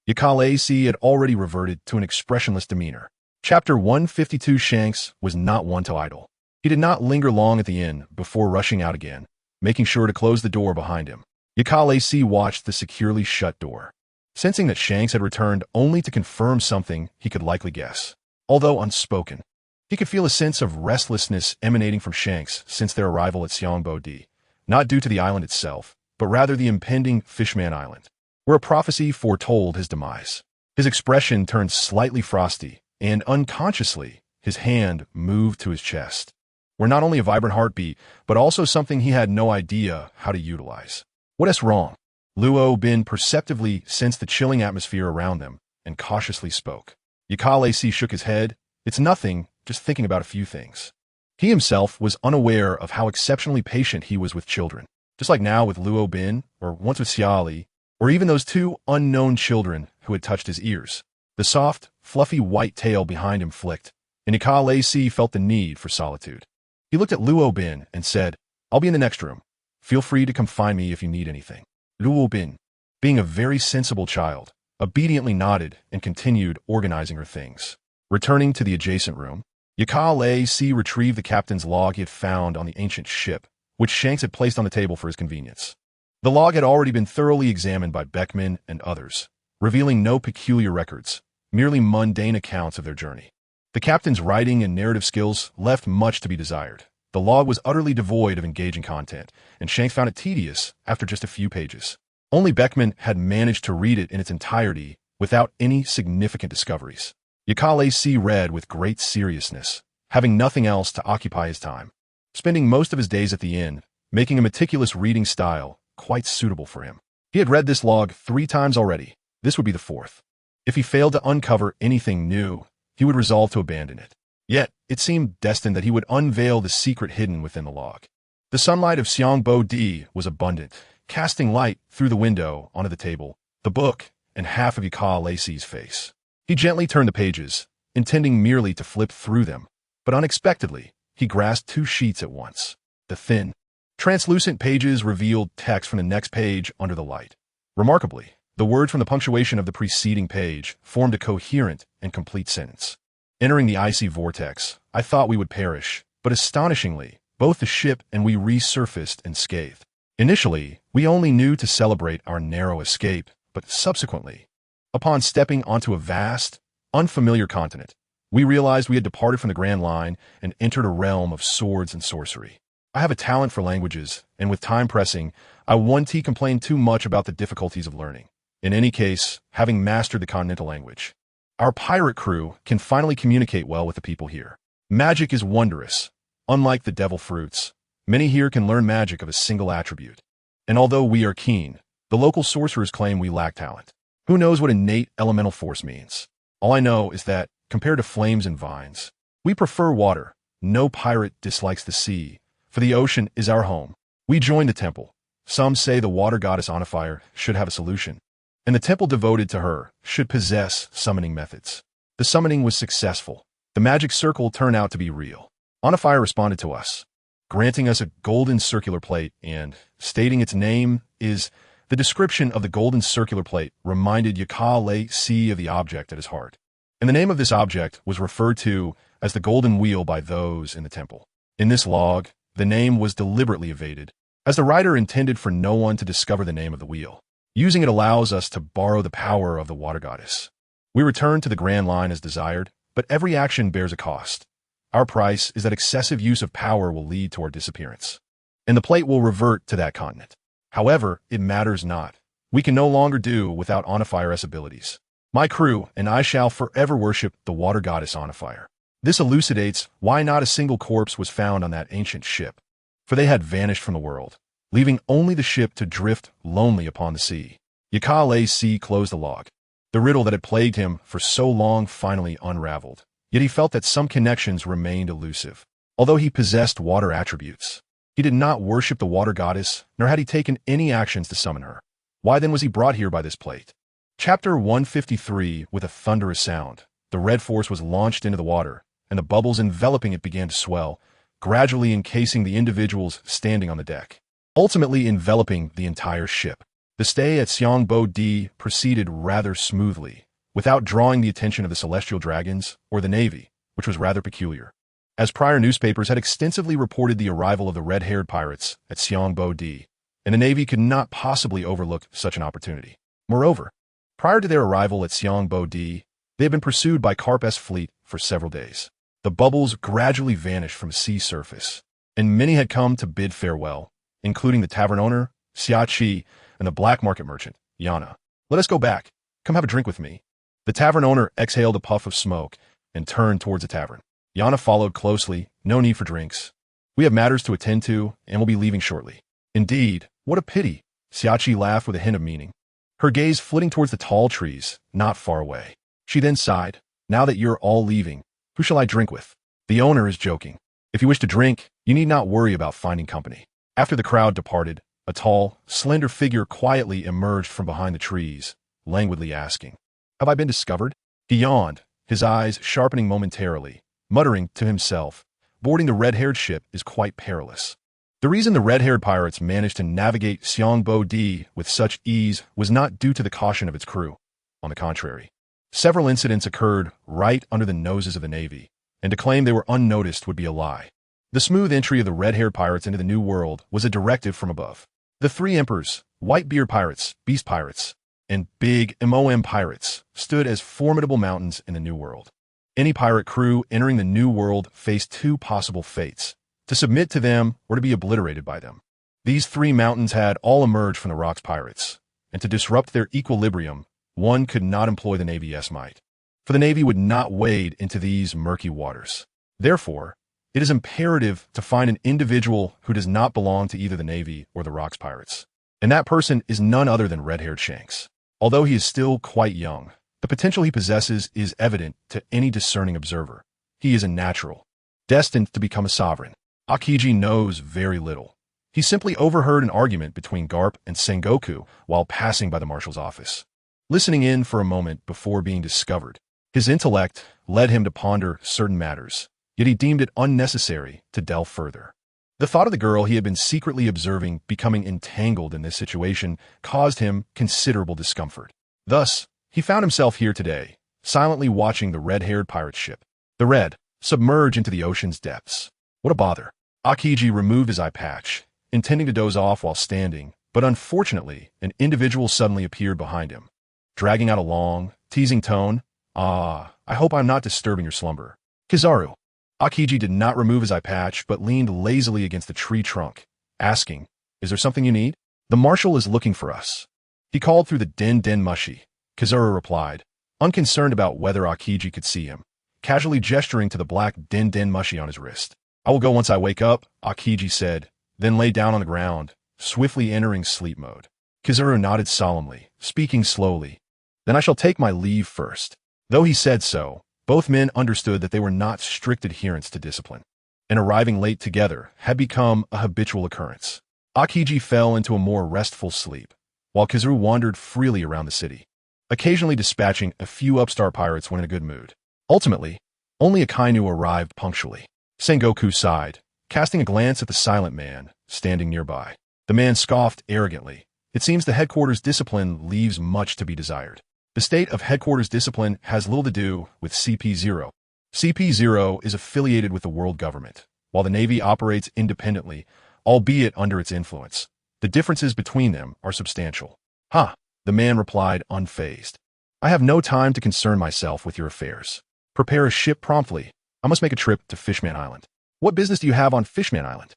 [SPEAKER 1] Yakalazi had already reverted to an expressionless demeanor. Chapter 152. Shanks was not one to idle. He did not linger long at the inn before rushing out again, making sure to close the door behind him. Yakalazi watched the securely shut door, sensing that Shanks had returned only to confirm something he could likely guess. Although unspoken, he could feel a sense of restlessness emanating from Shanks since their arrival at Xiangbodi, not due to the island itself, but rather the impending Fishman Island, where a prophecy foretold his demise. His expression turned slightly frosty, and unconsciously, his hand moved to his chest, where not only a vibrant heartbeat, but also something he had no idea how to utilize. What is wrong? Luo Bin perceptively sensed the chilling atmosphere around them and cautiously spoke. Yakalazi shook his head. It's nothing, just thinking about a few things. He himself was unaware of how exceptionally patient he was with children, just like now with Luo Bin, or once with Xiali, or even those two unknown children who had touched his ears. The soft, fluffy white tail behind him flicked, and Yakalazi felt the need for solitude. He looked at Luo Bin and said, I'll be in the next room. Feel free to come find me if you need anything. Luo Bin, being a very sensible child, obediently nodded and continued organizing her things. Returning to the adjacent room, Yakalazi retrieved the captain's log he had found on the ancient ship, which Shanks had placed on the table for his convenience. The log had already been thoroughly examined by Beckman and others, revealing no peculiar records, merely mundane accounts of their journey. The captain's writing and narrative skills left much to be desired. The log was utterly devoid of engaging content, and Shanks found it tedious after just a few pages. Only Beckman had managed to read it in its entirety without any significant discoveries. Yakale read with great seriousness, having nothing else to occupy his time, spending most of his days at the inn, making a meticulous reading style quite suitable for him. He had read this log 3 times already. This would be the 4th. If he failed to uncover anything new, he would resolve to abandon it. Yet, it seemed destined that he would unveil the secret hidden within the log. The sunlight of Xiangbo-di was abundant, casting light through the window onto the table, the book, and half of Yakale's face. He gently turned the pages, intending merely to flip through them, but unexpectedly, he grasped 2 sheets at once. The thin, translucent pages revealed text from the next page under the light. Remarkably, the words from the punctuation of the preceding page formed a coherent and complete sentence. Entering the icy vortex, I thought we would perish, but astonishingly, both the ship and we resurfaced unscathed. Initially, we only knew to celebrate our narrow escape, but subsequently, upon stepping onto a vast, unfamiliar continent, we realized we had departed from the Grand Line and entered a realm of swords and sorcery. I have a talent for languages, and with time pressing, I won't complain too much about the difficulties of learning. In any case, having mastered the continental language, our pirate crew can finally communicate well with the people here. Magic is wondrous. Unlike the devil fruits, many here can learn magic of a single attribute. And although we are keen, the local sorcerers claim we lack talent. Who knows what innate elemental force means? All I know is that, compared to flames and vines, we prefer water. No pirate dislikes the sea, for the ocean is our home. We joined the temple. Some say the water goddess on fire should have a solution, and the temple devoted to her should possess summoning methods. The summoning was successful. The magic circle turned out to be real. Onifire responded to us, granting us a golden circular plate and, stating its name is, the description of the golden circular plate reminded Yakale of the object at his heart. And the name of this object was referred to as the golden wheel by those in the temple. In this log, the name was deliberately evaded, as the writer intended for no one to discover the name of the wheel. Using it allows us to borrow the power of the water goddess. We return to the Grand Line as desired, but every action bears a cost. Our price is that excessive use of power will lead to our disappearance, and the plate will revert to that continent. However, it matters not. We can no longer do without Onifire's abilities. My crew and I shall forever worship the water goddess Onifire. This elucidates why not a single corpse was found on that ancient ship, for they had vanished from the world, leaving only the ship to drift lonely upon the sea. Yakale closed the log. The riddle that had plagued him for so long finally unraveled, yet he felt that some connections remained elusive. Although he possessed water attributes, he did not worship the water goddess, nor had he taken any actions to summon her. Why then was he brought here by this plate? Chapter 153. With a thunderous sound, the red force was launched into the water, and the bubbles enveloping it began to swell, gradually encasing the individuals standing on the deck, ultimately enveloping the entire ship. The stay at Xiangbo-di proceeded rather smoothly, without drawing the attention of the celestial dragons or the navy, which was rather peculiar, as prior newspapers had extensively reported the arrival of the red-haired pirates at Xiangbo-di, and the navy could not possibly overlook such an opportunity. Moreover, prior to their arrival at Xiangbo-di, they had been pursued by Karp's fleet for several days. The bubbles gradually vanished from the sea surface, and many had come to bid farewell, including the tavern owner, Xiachi, and the black market merchant, Yana. Let us go back. Come have a drink with me. The tavern owner exhaled a puff of smoke and turned towards the tavern. Yana followed closely. No need for drinks. We have matters to attend to and will be leaving shortly. Indeed, what a pity. Xiachi laughed with a hint of meaning, her gaze flitting towards the tall trees, not far away. She then sighed. Now that you're all leaving, who shall I drink with? The owner is joking. If you wish to drink, you need not worry about finding company. After the crowd departed, a tall, slender figure quietly emerged from behind the trees, languidly asking, "Have I been discovered?" He yawned, his eyes sharpening momentarily, muttering to himself, "Boarding the red-haired ship is quite perilous." The reason the red-haired pirates managed to navigate Xiangbo-di with such ease was not due to the caution of its crew. On the contrary, several incidents occurred right under the noses of the navy, and to claim they were unnoticed would be a lie. The smooth entry of the red-haired pirates into the New World was a directive from above. The 3 emperors, Whitebeard pirates, Beast pirates, and Big MOM pirates, stood as formidable mountains in the New World. Any pirate crew entering the New World faced 2 possible fates: to submit to them or to be obliterated by them. These 3 mountains had all emerged from the Rocks pirates, and to disrupt their equilibrium, one could not employ the Navy's might, for the Navy would not wade into these murky waters. Therefore, it is imperative to find an individual who does not belong to either the Navy or the Rocks Pirates. And that person is none other than red-haired Shanks. Although he is still quite young, the potential he possesses is evident to any discerning observer. He is a natural, destined to become a sovereign. Aokiji knows very little. He simply overheard an argument between Garp and Sengoku while passing by the marshal's office. Listening in for a moment before being discovered, his intellect led him to ponder certain matters, yet he deemed it unnecessary to delve further. The thought of the girl he had been secretly observing becoming entangled in this situation caused him considerable discomfort. Thus, he found himself here today, silently watching the red-haired pirate ship, the Red, submerge into the ocean's depths. What a bother. Aokiji removed his eye patch, intending to doze off while standing, but unfortunately, an individual suddenly appeared behind him, dragging out a long, teasing tone. I hope I'm not disturbing your slumber. Kizaru. Aokiji did not remove his eye patch, but leaned lazily against the tree trunk, asking, is there something you need? The marshal is looking for us. He called through the den mushi. Kizaru replied, unconcerned about whether Aokiji could see him, casually gesturing to the black den mushi on his wrist. I will go once I wake up, Aokiji said, then lay down on the ground, swiftly entering sleep mode. Kizaru nodded solemnly, speaking slowly. Then I shall take my leave first. Though he said so, both men understood that they were not strict adherents to discipline, and arriving late together had become a habitual occurrence. Aokiji fell into a more restful sleep, while Kizaru wandered freely around the city, occasionally dispatching a few upstart pirates when in a good mood. Ultimately, only Akainu arrived punctually. Sengoku sighed, casting a glance at the silent man standing nearby. The man scoffed arrogantly. It seems the headquarters discipline leaves much to be desired. The state of headquarters discipline has little to do with CP0. CP0 is affiliated with the world government, while the Navy operates independently, albeit under its influence. The differences between them are substantial. The man replied unfazed. I have no time to concern myself with your affairs. Prepare a ship promptly. I must make a trip to Fishman Island. What business do you have on Fishman Island?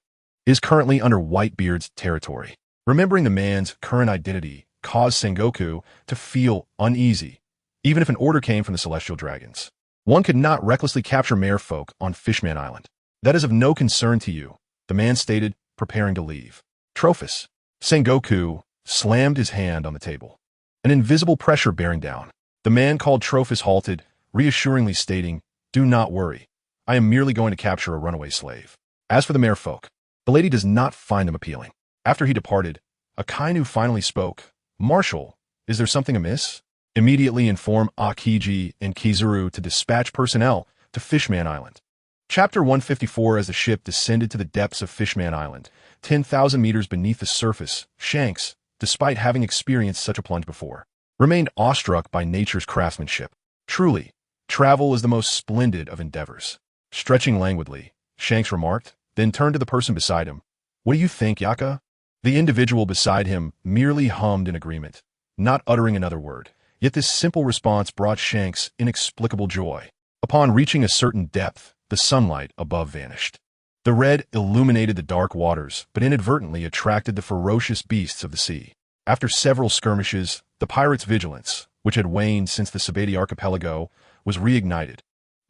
[SPEAKER 1] It is currently under Whitebeard's territory. Remembering the man's current identity caused Sengoku to feel uneasy, even if an order came from the Celestial Dragons. One could not recklessly capture merfolk on Fishman Island. That is of no concern to you, the man stated, preparing to leave. Trophus. Sengoku slammed his hand on the table, an invisible pressure bearing down. The man called Trophus halted, reassuringly stating, do not worry. I am merely going to capture a runaway slave. As for the merfolk, the lady does not find them appealing. After he departed, Akainu finally spoke. Marshal, is there something amiss? Immediately inform Aokiji and Kizaru to dispatch personnel to Fishman Island. Chapter 154. As the ship descended to the depths of Fishman Island, 10,000 meters beneath the surface, Shanks, despite having experienced such a plunge before, remained awestruck by nature's craftsmanship. Truly, travel is the most splendid of endeavors. Stretching languidly, Shanks remarked, then turned to the person beside him. What do you think, Yaka? The individual beside him merely hummed in agreement, not uttering another word. Yet this simple response brought Shanks inexplicable joy. Upon reaching a certain depth, the sunlight above vanished. The red illuminated the dark waters, but inadvertently attracted the ferocious beasts of the sea. After several skirmishes, the pirates' vigilance, which had waned since the Sabati archipelago, was reignited,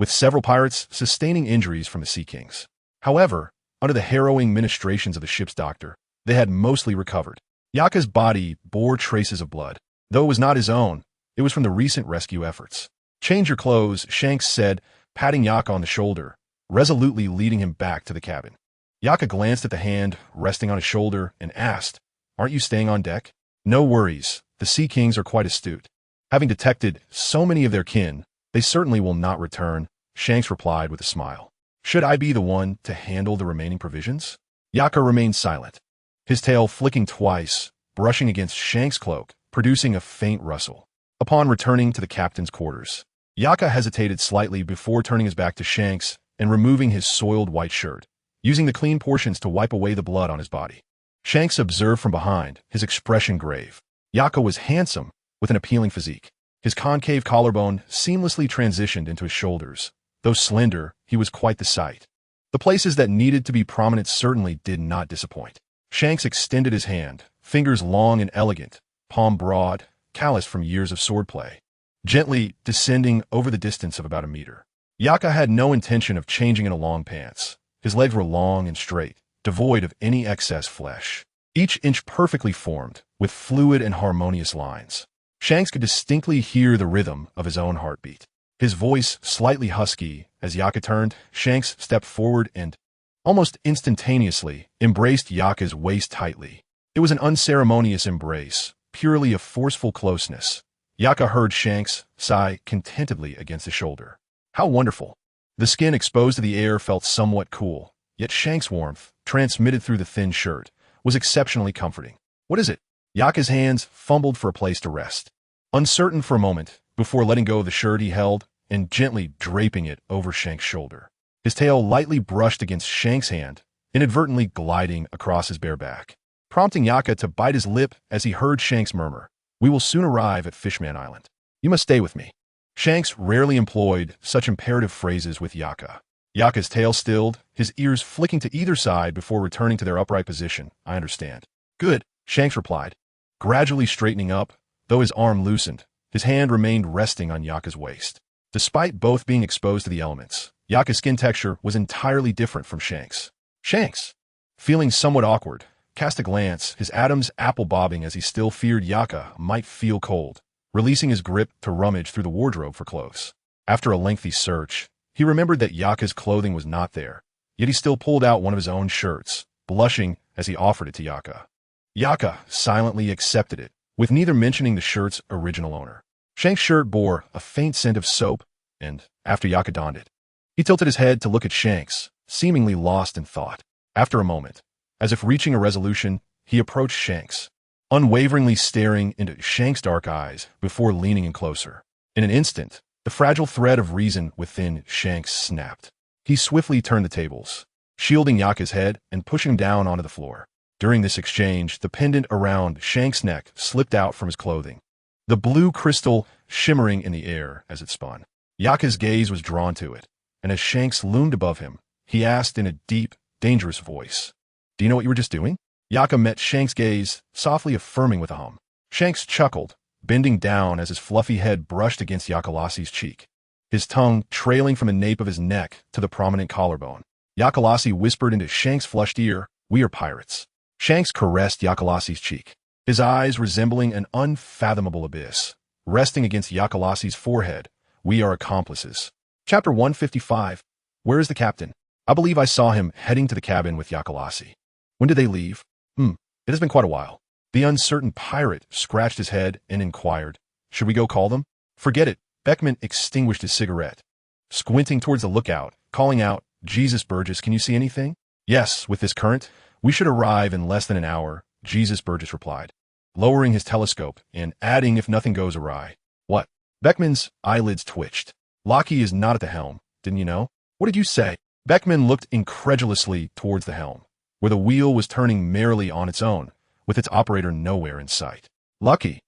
[SPEAKER 1] with several pirates sustaining injuries from the Sea Kings. However, under the harrowing ministrations of the ship's doctor, they had mostly recovered. Yaka's body bore traces of blood. Though it was not his own, it was from the recent rescue efforts. Change your clothes, Shanks said, patting Yaka on the shoulder, resolutely leading him back to the cabin. Yaka glanced at the hand resting on his shoulder and asked, aren't you staying on deck? No worries, the Sea Kings are quite astute. Having detected so many of their kin, they certainly will not return, Shanks replied with a smile. Should I be the one to handle the remaining provisions? Yaka remained silent, his tail flicking twice, brushing against Shanks' cloak, producing a faint rustle. Upon returning to the captain's quarters, Yaka hesitated slightly before turning his back to Shanks and removing his soiled white shirt, using the clean portions to wipe away the blood on his body. Shanks observed from behind, his expression grave. Yaka was handsome, with an appealing physique. His concave collarbone seamlessly transitioned into his shoulders. Though slender, he was quite the sight. The places that needed to be prominent certainly did not disappoint. Shanks extended his hand, fingers long and elegant, palm broad, calloused from years of swordplay, gently descending over the distance of about a meter. Yaka had no intention of changing into long pants. His legs were long and straight, devoid of any excess flesh, each inch perfectly formed, with fluid and harmonious lines. Shanks could distinctly hear the rhythm of his own heartbeat. His voice slightly husky. As Yaka turned, Shanks stepped forward and, almost instantaneously, embraced Yaka's waist tightly. It was an unceremonious embrace, purely a forceful closeness. Yaka heard Shanks sigh contentedly against his shoulder. How wonderful! The skin exposed to the air felt somewhat cool, yet Shanks' warmth, transmitted through the thin shirt, was exceptionally comforting. What is it? Yaka's hands fumbled for a place to rest. Uncertain for a moment, before letting go of the shirt he held and gently draping it over Shanks' shoulder. His tail lightly brushed against Shanks' hand, inadvertently gliding across his bare back, prompting Yaka to bite his lip as he heard Shanks murmur, "We will soon arrive at Fishman Island. You must stay with me." Shanks rarely employed such imperative phrases with Yaka. Yaka's tail stilled, his ears flicking to either side before returning to their upright position. "I understand." "Good," Shanks replied, gradually straightening up, though his arm loosened. His hand remained resting on Yaka's waist. Despite both being exposed to the elements, Yaka's skin texture was entirely different from Shanks'. Shanks, feeling somewhat awkward, cast a glance, his Adam's apple bobbing as he still feared Yaka might feel cold, releasing his grip to rummage through the wardrobe for clothes. After a lengthy search, he remembered that Yaka's clothing was not there, yet he still pulled out one of his own shirts, blushing as he offered it to Yaka. Yaka silently accepted it, with neither mentioning the shirt's original owner. Shanks' shirt bore a faint scent of soap, and, after Yaka donned it, he tilted his head to look at Shanks, seemingly lost in thought. After a moment, as if reaching a resolution, he approached Shanks, unwaveringly staring into Shanks' dark eyes before leaning in closer. In an instant, the fragile thread of reason within Shanks snapped. He swiftly turned the tables, shielding Yaka's head and pushing him down onto the floor. During this exchange, the pendant around Shanks' neck slipped out from his clothing, the blue crystal shimmering in the air as it spun. Yaka's gaze was drawn to it, and as Shanks loomed above him, he asked in a deep, dangerous voice, "Do you know what you were just doing?" Yaka met Shanks' gaze, softly affirming with a hum. Shanks chuckled, bending down as his fluffy head brushed against Yakalassi's cheek, his tongue trailing from the nape of his neck to the prominent collarbone. Yakalassi whispered into Shanks' flushed ear, "We are pirates." Shanks caressed Yakalassi's cheek, his eyes resembling an unfathomable abyss, resting against Yakalassi's forehead. "We are accomplices." Chapter 155. Where is the captain? I believe I saw him heading to the cabin with Yakalassi. When did they leave? It has been quite a while. The uncertain pirate scratched his head and inquired, "Should we go call them?" "Forget it." Beckman extinguished his cigarette, squinting towards the lookout, calling out, "Jesus Burgess, can you see anything?" "Yes, with this current, we should arrive in less than an hour," Jesus Burgess replied, lowering his telescope and adding if nothing goes awry. "What?" Beckman's eyelids twitched. "Lockie is not at the helm, didn't you know?" "What did you say?" Beckman looked incredulously towards the helm, where the wheel was turning merrily on its own, with its operator nowhere in sight. "Lucky."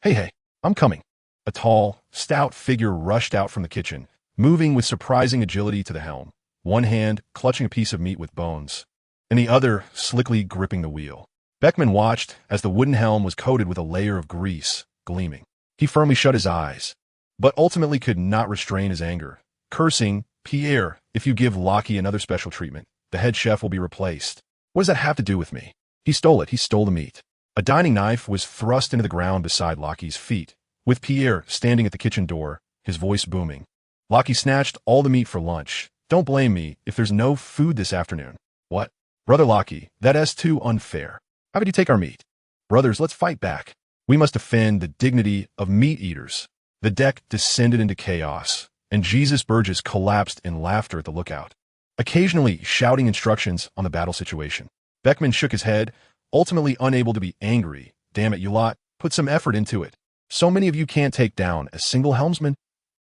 [SPEAKER 1] Hey, I'm coming." A tall, stout figure rushed out from the kitchen, moving with surprising agility to the helm, one hand clutching a piece of meat with bones, and the other slickly gripping the wheel. Beckman watched as the wooden helm was coated with a layer of grease, gleaming. He firmly shut his eyes, but ultimately could not restrain his anger, cursing, "Pierre, if you give Lockie another special treatment, the head chef will be replaced. What does that have to do with me? He stole it. He stole the meat." A dining knife was thrust into the ground beside Lockie's feet, with Pierre standing at the kitchen door, his voice booming. "Lockie snatched all the meat for lunch. Don't blame me if there's no food this afternoon." "What? Brother Lockie, that is too unfair. How could you take our meat?" "Brothers, let's fight back. We must defend the dignity of meat eaters." The deck descended into chaos, and Jesus Burgess collapsed in laughter at the lookout, occasionally shouting instructions on the battle situation. Beckman shook his head, ultimately unable to be angry. "Damn it, you lot, put some effort into it. So many of you can't take down a single helmsman."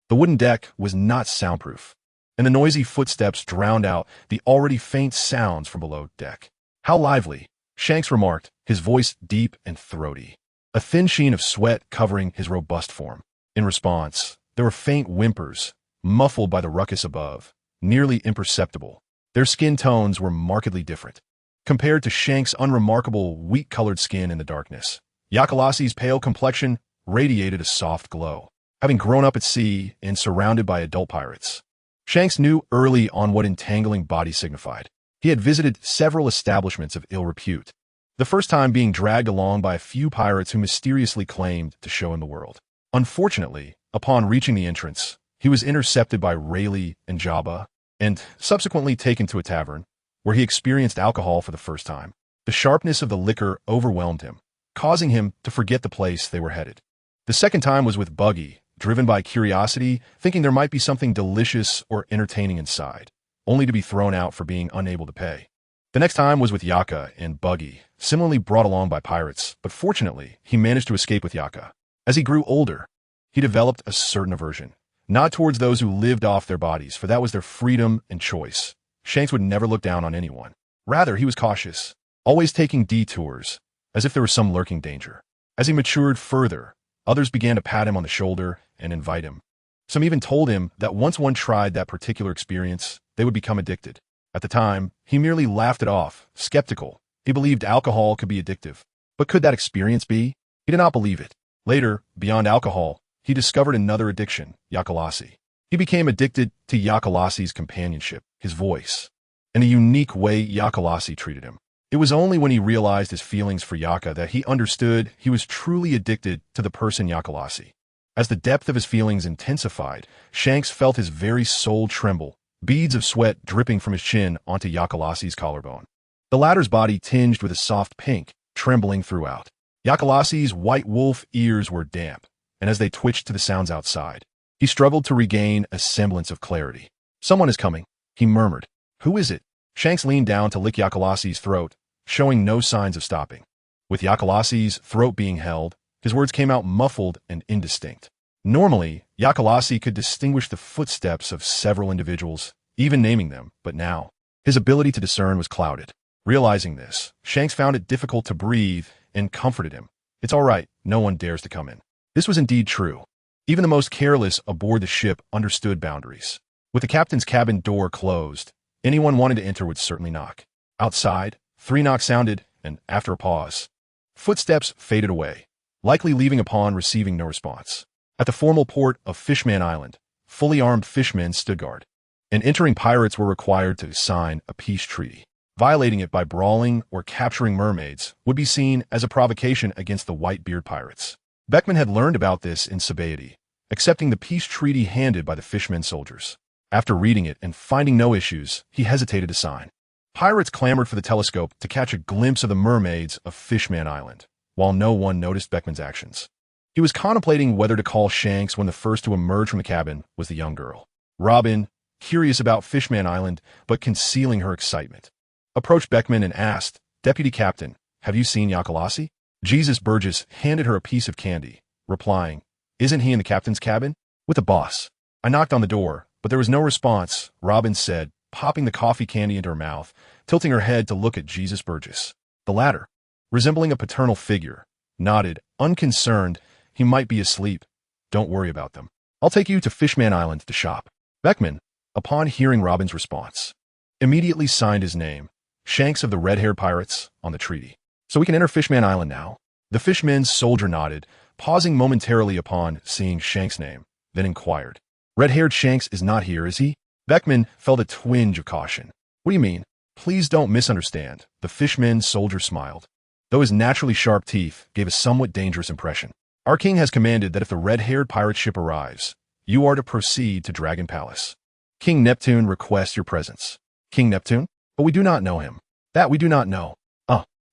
[SPEAKER 1] The wooden deck was not soundproof, and the noisy footsteps drowned out the already faint sounds from below deck. "How lively," Shanks remarked, his voice deep and throaty, a thin sheen of sweat covering his robust form. In response, there were faint whimpers, muffled by the ruckus above, nearly imperceptible. Their skin tones were markedly different, compared to Shanks' unremarkable wheat-colored skin in the darkness. Yakalassi's pale complexion radiated a soft glow. Having grown up at sea and surrounded by adult pirates, Shanks knew early on what entangling bodies signified. He had visited several establishments of ill repute, the first time being dragged along by a few pirates who mysteriously claimed to show him the world. Unfortunately, upon reaching the entrance, he was intercepted by Rayleigh and Jabba, and subsequently taken to a tavern, where he experienced alcohol for the first time. The sharpness of the liquor overwhelmed him, causing him to forget the place they were headed. The second time was with Buggy, driven by curiosity, thinking there might be something delicious or entertaining inside, only to be thrown out for being unable to pay. The next time was with Yaka and Buggy, similarly brought along by pirates, but fortunately, he managed to escape with Yaka. As he grew older, he developed a certain aversion, not towards those who lived off their bodies, for that was their freedom and choice. Shanks would never look down on anyone. Rather, he was cautious, always taking detours, as if there was some lurking danger. As he matured further, others began to pat him on the shoulder and invite him. Some even told him that once one tried that particular experience, they would become addicted. At the time, he merely laughed it off, skeptical. He believed alcohol could be addictive. But could that experience be? He did not believe it. Later, beyond alcohol, he discovered another addiction, Yakalasi. He became addicted to Yakalasi's companionship, his voice, and the unique way Yakalasi treated him. It was only when he realized his feelings for Yaka that he understood he was truly addicted to the person Yakalasi. As the depth of his feelings intensified, Shanks felt his very soul tremble, beads of sweat dripping from his chin onto Yakalasi's collarbone. The latter's body tinged with a soft pink, trembling throughout. Yakalasi's white wolf ears were damp, and as they twitched to the sounds outside, he struggled to regain a semblance of clarity. "Someone is coming," he murmured. "Who is it?" Shanks leaned down to lick Yakalasi's throat, showing no signs of stopping. With Yakalasi's throat being held, his words came out muffled and indistinct. Normally, Yakalasi could distinguish the footsteps of several individuals, even naming them, but now, his ability to discern was clouded. Realizing this, Shanks found it difficult to breathe and comforted him. "It's all right, no one dares to come in." This was indeed true. Even the most careless aboard the ship understood boundaries. With the captain's cabin door closed, anyone wanting to enter would certainly knock. Outside, 3 knocks sounded, and after a pause, footsteps faded away, likely leaving upon receiving no response. At the formal port of Fishman Island, fully armed fishmen stood guard, and entering pirates were required to sign a peace treaty. Violating it by brawling or capturing mermaids would be seen as a provocation against the Whitebeard pirates. Beckman had learned about this in Sabaody, accepting the peace treaty handed by the fishmen soldiers. After reading it and finding no issues, he hesitated to sign. Pirates clamored for the telescope to catch a glimpse of the mermaids of Fishman Island, while no one noticed Beckman's actions. He was contemplating whether to call Shanks when the first to emerge from the cabin was the young girl. Robin, curious about Fishman Island, but concealing her excitement, approached Beckman and asked, "Deputy Captain, have you seen Yakalasi?" Jesus Burgess handed her a piece of candy, replying, "Isn't he in the captain's cabin? With the boss." "I knocked on the door, but there was no response," Robin said, popping the coffee candy into her mouth, tilting her head to look at Jesus Burgess. The latter, resembling a paternal figure, nodded, unconcerned. "He might be asleep. Don't worry about them. I'll take you to Fishman Island to shop." Beckman, upon hearing Robin's response, immediately signed his name, Shanks of the Red-Haired Pirates, on the treaty. "So we can enter Fishman Island now?" The fishman's soldier nodded, pausing momentarily upon seeing Shanks' name, then inquired, "Red-haired Shanks is not here, is he?" Beckman felt a twinge of caution. "What do you mean? Please don't misunderstand." The fishman's soldier smiled, though his naturally sharp teeth gave a somewhat dangerous impression. "Our king has commanded that if the red-haired pirate ship arrives, you are to proceed to Dragon Palace. King Neptune requests your presence." "King Neptune? But we do not know him." "That we do not know."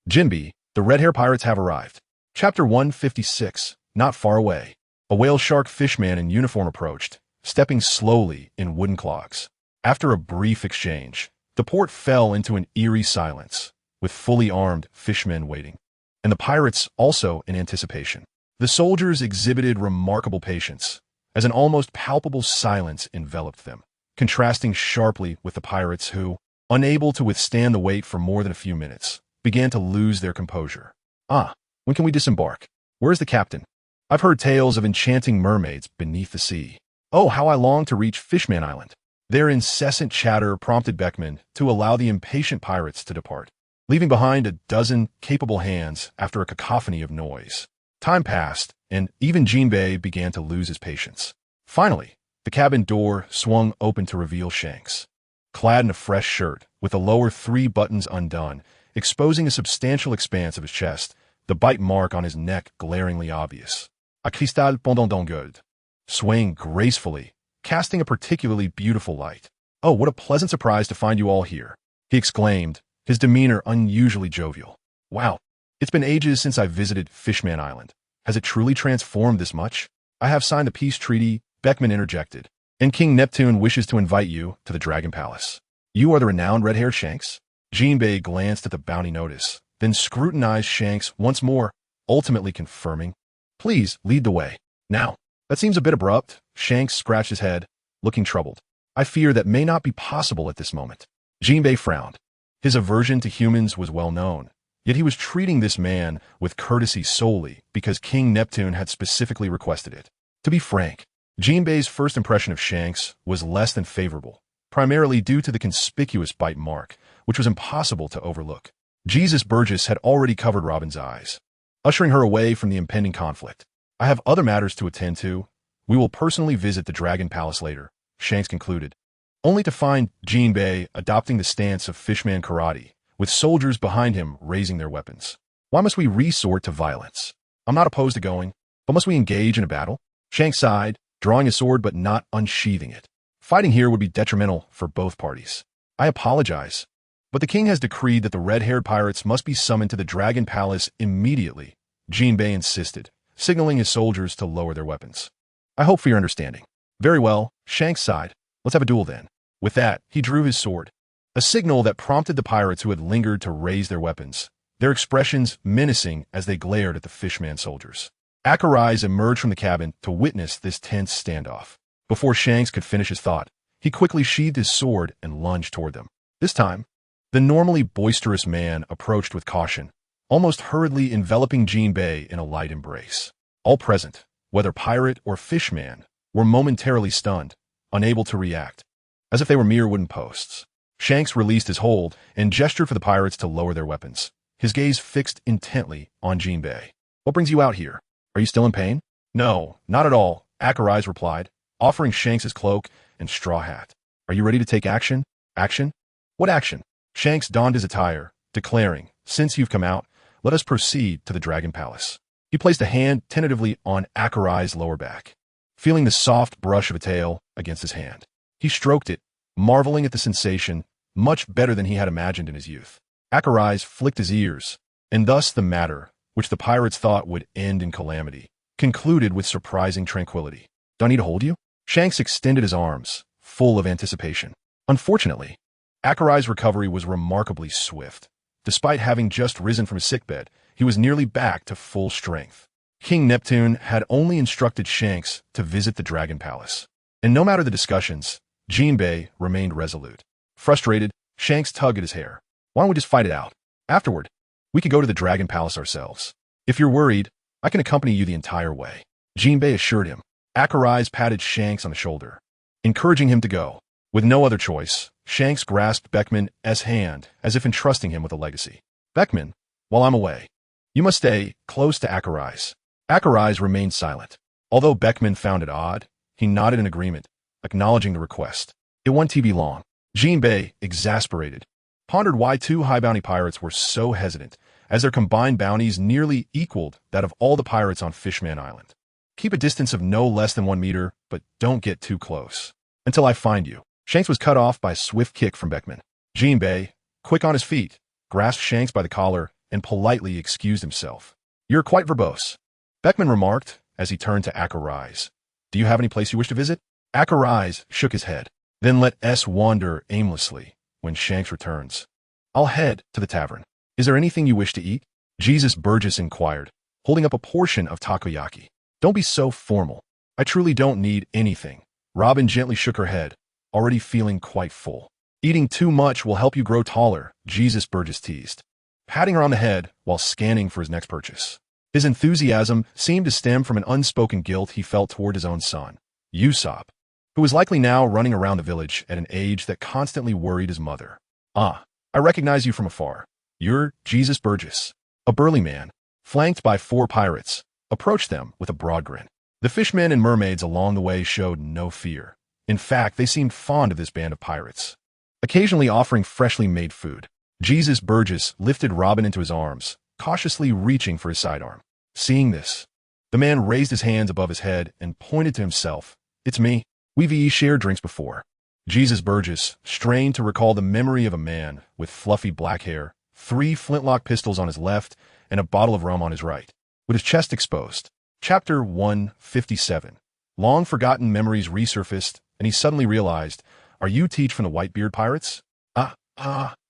[SPEAKER 1] Jinbi, the red-haired pirates have arrived." Chapter 156, not far away. A whale shark fishman in uniform approached, stepping slowly in wooden clogs. After a brief exchange, the port fell into an eerie silence, with fully armed fishmen waiting, and the pirates also in anticipation. The soldiers exhibited remarkable patience, as an almost palpable silence enveloped them, contrasting sharply with the pirates who, unable to withstand the wait for more than a few minutes, began to lose their composure. When can we disembark? Where's the captain? I've heard tales of enchanting mermaids beneath the sea. Oh, how I long to reach Fishman Island." Their incessant chatter prompted Beckman to allow the impatient pirates to depart, leaving behind a dozen capable hands after a cacophony of noise. Time passed, and even Jinbei began to lose his patience. Finally, the cabin door swung open to reveal Shanks. Clad in a fresh shirt, with the lower 3 buttons undone, exposing a substantial expanse of his chest, the bite mark on his neck glaringly obvious. A cristal pendant d'anguille, swaying gracefully, casting a particularly beautiful light. "Oh, what a pleasant surprise to find you all here," he exclaimed, his demeanor unusually jovial. "Wow, it's been ages since I visited Fishman Island. Has it truly transformed this much? I have signed the peace treaty," Beckman interjected, "and King Neptune wishes to invite you to the Dragon Palace." "You are the renowned red-haired Shanks?" Jinbei glanced at the bounty notice, then scrutinized Shanks once more, ultimately confirming, "Please lead the way." "Now, that seems a bit abrupt." Shanks scratched his head, looking troubled. "I fear that may not be possible at this moment." Jinbei frowned. His aversion to humans was well known, yet he was treating this man with courtesy solely because King Neptune had specifically requested it. To be frank, Jinbei's first impression of Shanks was less than favorable, primarily due to the conspicuous bite mark, which was impossible to overlook. Jesus Burgess had already covered Robin's eyes, ushering her away from the impending conflict. "I have other matters to attend to. We will personally visit the Dragon Palace later," Shanks concluded, only to find Jinbei adopting the stance of Fishman karate, with soldiers behind him raising their weapons. "Why must we resort to violence? I'm not opposed to going, but must we engage in a battle?" Shanks sighed, drawing a sword but not unsheathing it. "Fighting here would be detrimental for both parties." "I apologize, but the king has decreed that the red-haired pirates must be summoned to the Dragon Palace immediately," Jinbei insisted, signaling his soldiers to lower their weapons. "I hope for your understanding." "Very well," Shanks sighed. "Let's have a duel then." With that, he drew his sword, a signal that prompted the pirates who had lingered to raise their weapons, their expressions menacing as they glared at the Fishman soldiers. Akarais emerged from the cabin to witness this tense standoff. Before Shanks could finish his thought, he quickly sheathed his sword and lunged toward them. This time, the normally boisterous man approached with caution, almost hurriedly enveloping Jinbei in a light embrace. All present, whether pirate or fishman, were momentarily stunned, unable to react, as if they were mere wooden posts. Shanks released his hold and gestured for the pirates to lower their weapons, his gaze fixed intently on Jinbei. "What brings you out here? Are you still in pain?" "No, not at all," Akarais replied, offering Shanks his cloak and straw hat. "Are you ready to take action?" "Action? What action?" Shanks donned his attire, declaring, "Since you've come out, let us proceed to the Dragon Palace." He placed a hand tentatively on Akarais' lower back, feeling the soft brush of a tail against his hand. He stroked it, marveling at the sensation, much better than he had imagined in his youth. Akarais flicked his ears, and thus the matter, which the pirates thought would end in calamity, concluded with surprising tranquility. "Do I need to hold you?" Shanks extended his arms, full of anticipation. Unfortunately, Akarais' recovery was remarkably swift. Despite having just risen from his sickbed, he was nearly back to full strength. King Neptune had only instructed Shanks to visit the Dragon Palace, and no matter the discussions, Jinbei remained resolute. Frustrated, Shanks tugged at his hair. "Why don't we just fight it out? Afterward, we can go to the Dragon Palace ourselves. If you're worried, I can accompany you the entire way," Jinbei assured him. Akarais patted Shanks on the shoulder, encouraging him to go. With no other choice, Shanks grasped Beckman's hand as if entrusting him with a legacy. "Beckman, while I'm away, you must stay close to Akarais." Akarais remained silent. Although Beckman found it odd, he nodded in agreement, acknowledging the request. It won't be long. Jinbei, exasperated, pondered why 2 high bounty pirates were so hesitant, as their combined bounties nearly equaled that of all the pirates on Fishman Island. "Keep a distance of no less than 1 meter, but don't get too close. Until I find you." Shanks was cut off by a swift kick from Beckman. Jinbei, quick on his feet, grasped Shanks by the collar and politely excused himself. "You're quite verbose," Beckman remarked as he turned to Akarais. "Do you have any place you wish to visit?" Akarais shook his head. "Then let us wander aimlessly when Shanks returns. I'll head to the tavern." "Is there anything you wish to eat?" Jesus Burgess inquired, holding up a portion of takoyaki. "Don't be so formal. I truly don't need anything." Robin gently shook her head, already feeling quite full. "Eating too much will help you grow taller," Jesus Burgess teased, patting her on the head while scanning for his next purchase. His enthusiasm seemed to stem from an unspoken guilt he felt toward his own son, Usopp, who was likely now running around the village at an age that constantly worried his mother. "Ah, I recognize you from afar. You're Jesus Burgess." A burly man, flanked by 4 pirates, approached them with a broad grin. The fishmen and mermaids along the way showed no fear. In fact, they seemed fond of this band of pirates, occasionally offering freshly made food. Jesus Burgess lifted Robin into his arms, cautiously reaching for his sidearm. Seeing this, the man raised his hands above his head and pointed to himself. "It's me. We've shared drinks before." Jesus Burgess strained to recall the memory of a man with fluffy black hair, 3 flintlock pistols on his left, and a bottle of rum on his right, with his chest exposed. Chapter 157. Long-forgotten memories resurfaced, and he suddenly realized, "Are you Teach from the Whitebeard Pirates?"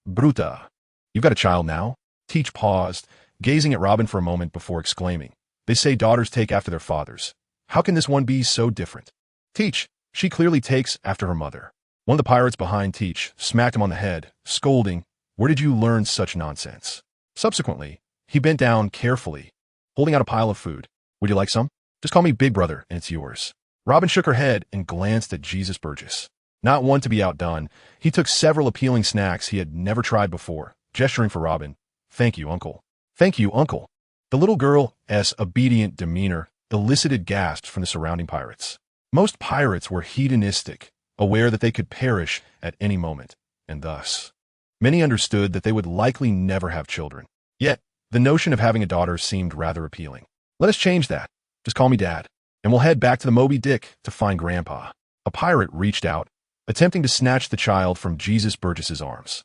[SPEAKER 1] Bruta. You've got a child now?" Teach paused, gazing at Robin for a moment before exclaiming, "They say daughters take after their fathers. How can this one be so different?" "Teach, she clearly takes after her mother." One of the pirates behind Teach smacked him on the head, scolding, "Where did you learn such nonsense?" Subsequently, he bent down carefully, holding out a pile of food. "Would you like some? Just call me Big Brother, and it's yours." Robin shook her head and glanced at Jesus Burgess. Not one to be outdone, he took several appealing snacks he had never tried before, gesturing for Robin. "Thank you, Uncle." "Thank you, Uncle." The little girl's obedient demeanor elicited gasps from the surrounding pirates. Most pirates were hedonistic, aware that they could perish at any moment, and thus, many understood that they would likely never have children. Yet, the notion of having a daughter seemed rather appealing. "Let us change that. Just call me Dad, and we'll head back to the Moby Dick to find Grandpa." A pirate reached out, attempting to snatch the child from Jesus Burgess's arms.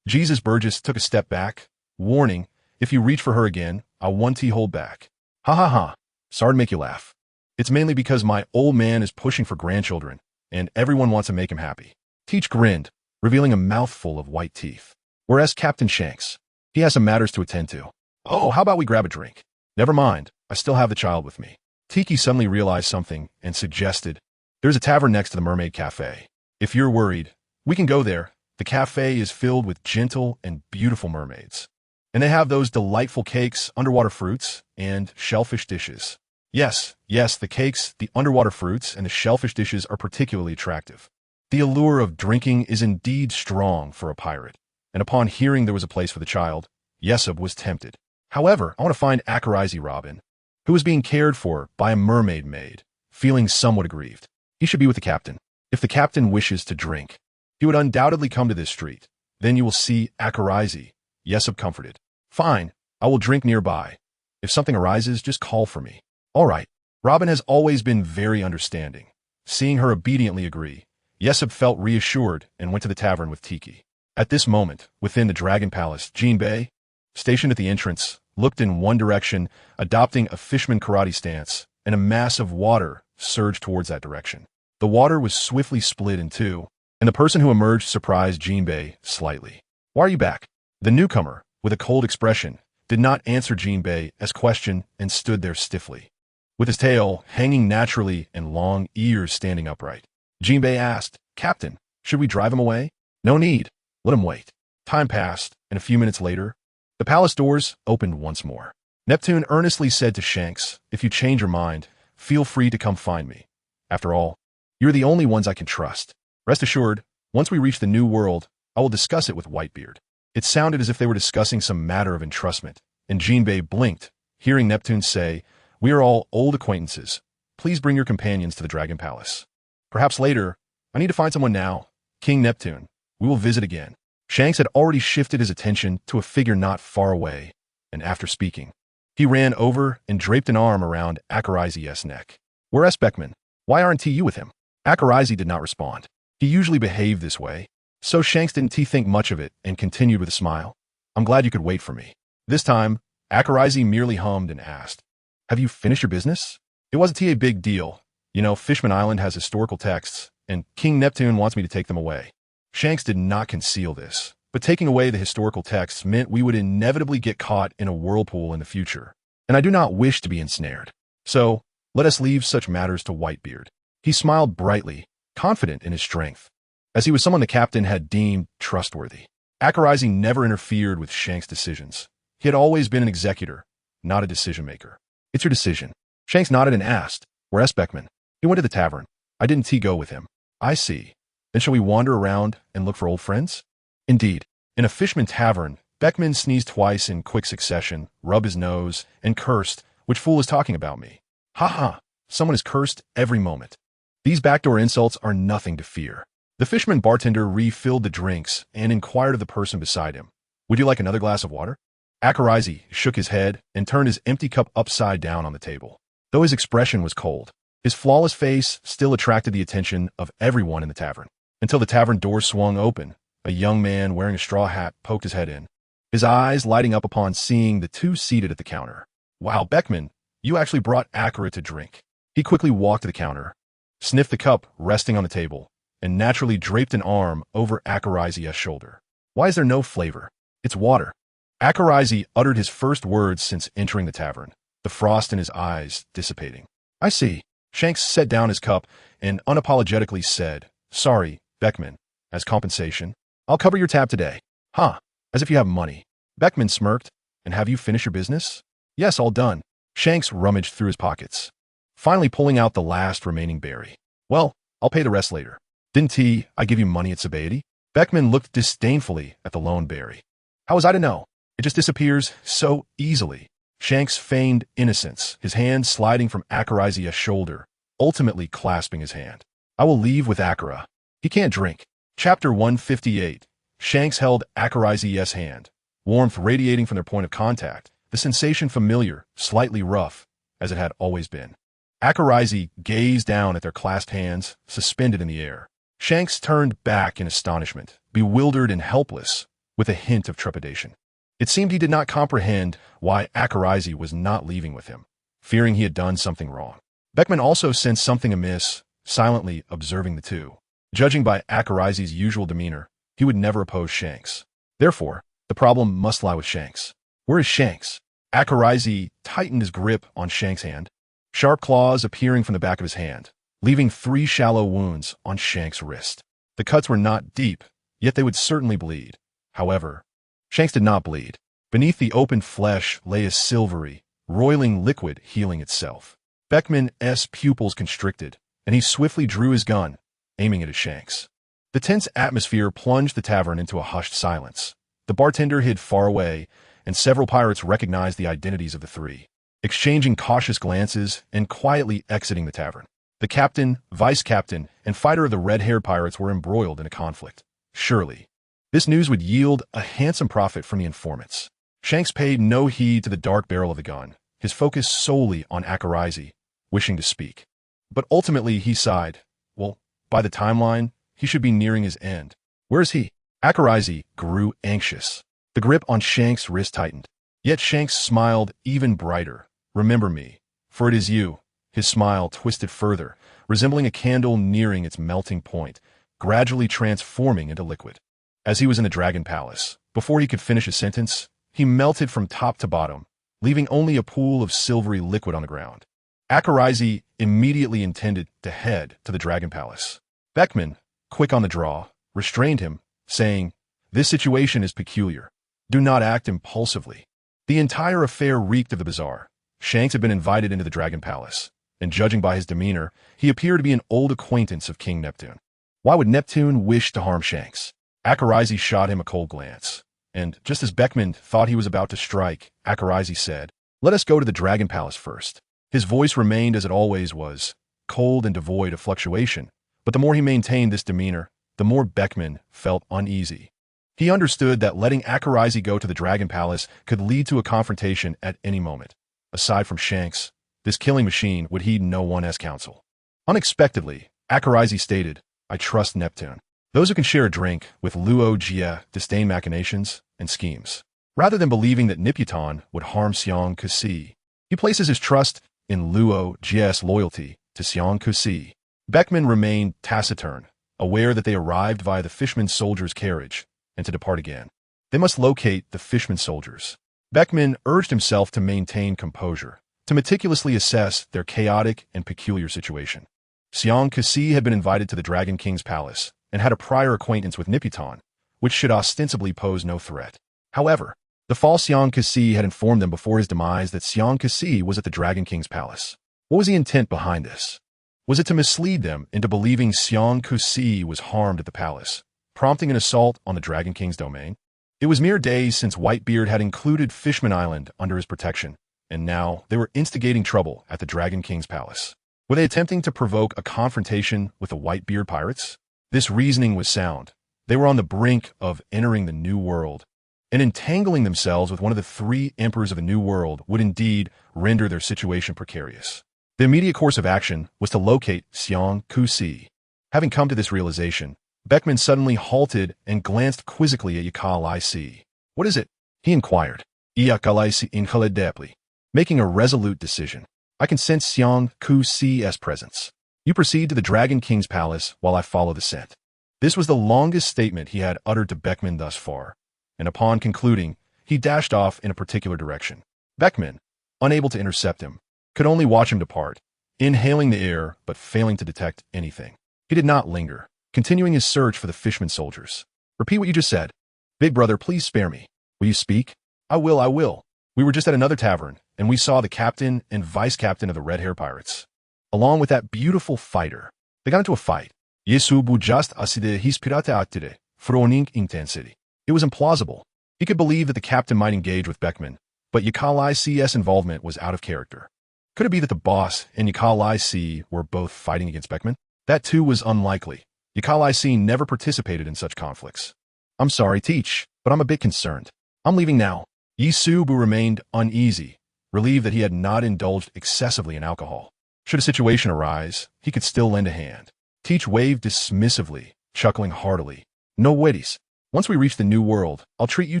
[SPEAKER 1] Jesus Burgess took a step back, warning, "If you reach for her again, I'll hold back." "Ha ha ha. Sorry to make you laugh. It's mainly because my old man is pushing for grandchildren, and everyone wants to make him happy." Teach grinned, revealing a mouthful of white teeth. "Whereas Captain Shanks, he has some matters to attend to." "Oh, how about we grab a drink?" "Never mind, I still have the child with me." Tiki suddenly realized something and suggested, "There's a tavern next to the Mermaid Cafe. If you're worried, we can go there. The cafe is filled with gentle and beautiful mermaids. And they have those delightful cakes, underwater fruits, and shellfish dishes." Yes, the cakes, the underwater fruits, and the shellfish dishes are particularly attractive. The allure of drinking is indeed strong for a pirate, and upon hearing there was a place for the child, Yesub was tempted. "However, I want to find Akarizi Robin, who is being cared for by a mermaid maid." Feeling somewhat aggrieved, "He should be with the captain. If the captain wishes to drink, he would undoubtedly come to this street. Then you will see Akarizi." Yesub comforted. "Fine, I will drink nearby. If something arises, just call for me." "All right." Robin has always been very understanding. Seeing her obediently agree, Yesub felt reassured and went to the tavern with Tiki. At this moment, within the Dragon Palace, Jinbei, stationed at the entrance, looked in one direction, adopting a fishman karate stance, and a mass of water surged towards that direction. The water was swiftly split in two, and the person who emerged surprised Jinbei slightly. "Why are you back?" The newcomer, with a cold expression, did not answer Jinbei's question and stood there stiffly, with his tail hanging naturally and long ears standing upright. Jinbei asked, "Captain, should we drive him away?" "No need. Let him wait." Time passed, and a few minutes later, the palace doors opened once more. Neptune earnestly said to Shanks, "If you change your mind, feel free to come find me. After all, you're the only ones I can trust. Rest assured, once we reach the new world, I will discuss it with Whitebeard." It sounded as if they were discussing some matter of entrustment, and Jinbei blinked, hearing Neptune say, "We are all old acquaintances. Please bring your companions to the Dragon Palace. Perhaps later. I need to find someone now. King Neptune, we will visit again." Shanks had already shifted his attention to a figure not far away, and after speaking, he ran over and draped an arm around Akarizi's neck. "Where's Beckman? Why aren't you with him?" Akarizi did not respond. He usually behaved this way, so Shanks didn't think much of it and continued with a smile. "I'm glad you could wait for me." This time, Akarizi merely hummed and asked, "Have you finished your business?" "It wasn't a big deal. You know, Fishman Island has historical texts, and King Neptune wants me to take them away." Shanks did not conceal this, but taking away the historical texts meant we would inevitably get caught in a whirlpool in the future, and I do not wish to be ensnared. So, let us leave such matters to Whitebeard. He smiled brightly, confident in his strength, as he was someone the captain had deemed trustworthy. Akarizi never interfered with Shanks' decisions. He had always been an executor, not a decision-maker. "It's your decision." Shanks nodded and asked, "Where's Beckman?" "He went to the tavern. I didn't go with him." "I see. Then shall we wander around and look for old friends?" Indeed, in a fishman tavern, Beckman sneezed twice in quick succession, rubbed his nose, and cursed, Which fool is talking about me? Ha ha, someone is cursed every moment. These backdoor insults are nothing to fear. The fisherman bartender refilled the drinks and inquired of the person beside him, "Would you like another glass of water?" Akarizi shook his head and turned his empty cup upside down on the table. Though his expression was cold, his flawless face still attracted the attention of everyone in the tavern. Until the tavern door swung open, a young man wearing a straw hat poked his head in, his eyes lighting up upon seeing the two seated at the counter. "Wow, Beckman, you actually brought Akira to drink." He quickly walked to the counter, sniffed the cup resting on the table, and naturally draped an arm over Akarizi's shoulder. "Why is there no flavor? It's water." Akarizi uttered his first words since entering the tavern, the frost in his eyes dissipating. "I see." Shanks set down his cup and unapologetically said, "Sorry, Beckman. As compensation, I'll cover your tab today." "Huh, as if you have money." Beckman smirked. "And have you finished your business?" "Yes, all done." Shanks rummaged through his pockets, finally pulling out the last remaining berry. "Well, I'll pay the rest later." "Didn't I give you money at Sabaody?" Beckman looked disdainfully at the lone berry. "How was I to know? It just disappears so easily." Shanks feigned innocence, his hand sliding from Akarizi's shoulder, ultimately clasping his hand. "I will leave with Akira. He can't drink." Chapter 158. Shanks held Akarizi's hand, warmth radiating from their point of contact, the sensation familiar, slightly rough, as it had always been. Akarizi gazed down at their clasped hands, suspended in the air. Shanks turned back in astonishment, bewildered and helpless, with a hint of trepidation. It seemed he did not comprehend why Akarizi was not leaving with him, fearing he had done something wrong. Beckman also sensed something amiss, silently observing the two. Judging by Akarizi's usual demeanor, he would never oppose Shanks. Therefore, the problem must lie with Shanks. "Where is Shanks?" Akarizi tightened his grip on Shanks' hand, sharp claws appearing from the back of his hand, leaving 3 shallow wounds on Shanks' wrist. The cuts were not deep, yet they would certainly bleed. However, Shanks did not bleed. Beneath the open flesh lay a silvery, roiling liquid healing itself. Beckman's pupils constricted, and he swiftly drew his gun, aiming it at Shanks. The tense atmosphere plunged the tavern into a hushed silence. The bartender hid far away, and several pirates recognized the identities of the three, exchanging cautious glances and quietly exiting the tavern. The captain, vice-captain, and fighter of the red-haired pirates were embroiled in a conflict. Surely, this news would yield a handsome profit from the informants. Shanks paid no heed to the dark barrel of the gun, his focus solely on Akarizi, wishing to speak. But ultimately he sighed. Well, by the timeline, he should be nearing his end. "Where is he?" Akarizi grew anxious. The grip on Shanks' wrist tightened. Yet Shanks smiled even brighter. "Remember me, for it is you." His smile twisted further, resembling a candle nearing its melting point, gradually transforming into liquid. As he was in the Dragon Palace, before he could finish his sentence, he melted from top to bottom, leaving only a pool of silvery liquid on the ground. Akarizi immediately intended to head to the Dragon Palace. Beckman, quick on the draw, restrained him, saying, "This situation is peculiar. Do not act impulsively." The entire affair reeked of the bizarre. Shanks had been invited into the Dragon Palace, and judging by his demeanor, he appeared to be an old acquaintance of King Neptune. Why would Neptune wish to harm Shanks? Akarizi shot him a cold glance, and just as Beckman thought he was about to strike, Akarizi said, "Let us go to the Dragon Palace first." His voice remained as it always was, cold and devoid of fluctuation, but the more he maintained this demeanor, the more Beckman felt uneasy. He understood that letting Akarizi go to the Dragon Palace could lead to a confrontation at any moment. Aside from Shanks, this killing machine would heed no one's counsel. Unexpectedly, Akarizi stated, "I trust Neptune. Those who can share a drink with Luo Jie disdain machinations and schemes." Rather than believing that Niputan would harm Xiang Kusi, he places his trust in Luo Jie's loyalty to Xiang Kusi. Beckman remained taciturn, aware that they arrived via the fisherman soldier's carriage, and to depart again. They must locate the fisherman soldiers. Beckman urged himself to maintain composure, to meticulously assess their chaotic and peculiar situation. Xiang Kusi had been invited to the Dragon King's palace, and had a prior acquaintance with Niputan, which should ostensibly pose no threat. However, the false Xiang Kusi had informed them before his demise that Xiang Kusi was at the Dragon King's palace. What was the intent behind this? Was it to mislead them into believing Xiang Kusi was harmed at the palace, prompting an assault on the Dragon King's domain? It was mere days since Whitebeard had included Fishman Island under his protection, and now they were instigating trouble at the Dragon King's palace. Were they attempting to provoke a confrontation with the Whitebeard pirates? This reasoning was sound. They were on the brink of entering the New World, and entangling themselves with one of the three emperors of the New World would indeed render their situation precarious. The immediate course of action was to locate Xiang Ku-si. Having come to this realization, Beckman suddenly halted and glanced quizzically at Yakalai-si. "What is it?" he inquired. Yakalai-si incredibly, making a resolute decision. "I can sense Xiang Ku-si's presence. You proceed to the Dragon King's palace while I follow the scent." This was the longest statement he had uttered to Beckman thus far, and upon concluding, he dashed off in a particular direction. Beckman, unable to intercept him, could only watch him depart, inhaling the air but failing to detect anything. He did not linger, continuing his search for the fisherman soldiers. "Repeat what you just said." "Big brother, please spare me." "Will you speak?" I will. We were just at another tavern, and we saw the captain and vice-captain of the red-hair pirates, along with that beautiful fighter. They got into a fight. Yesubu just aside his pirate attire, froning intensity. It was implausible. He could believe that the captain might engage with Beckman, but Yakalai-C's involvement was out of character. Could it be that the boss and Yakalai-C were both fighting against Beckman? That too was unlikely. Yakalai-C never participated in such conflicts. "I'm sorry, Teach, but I'm a bit concerned. I'm leaving now." Yisubu remained uneasy, relieved that he had not indulged excessively in alcohol. Should a situation arise, he could still lend a hand. Teach waved dismissively, chuckling heartily. "No worries. Once we reach the New World, I'll treat you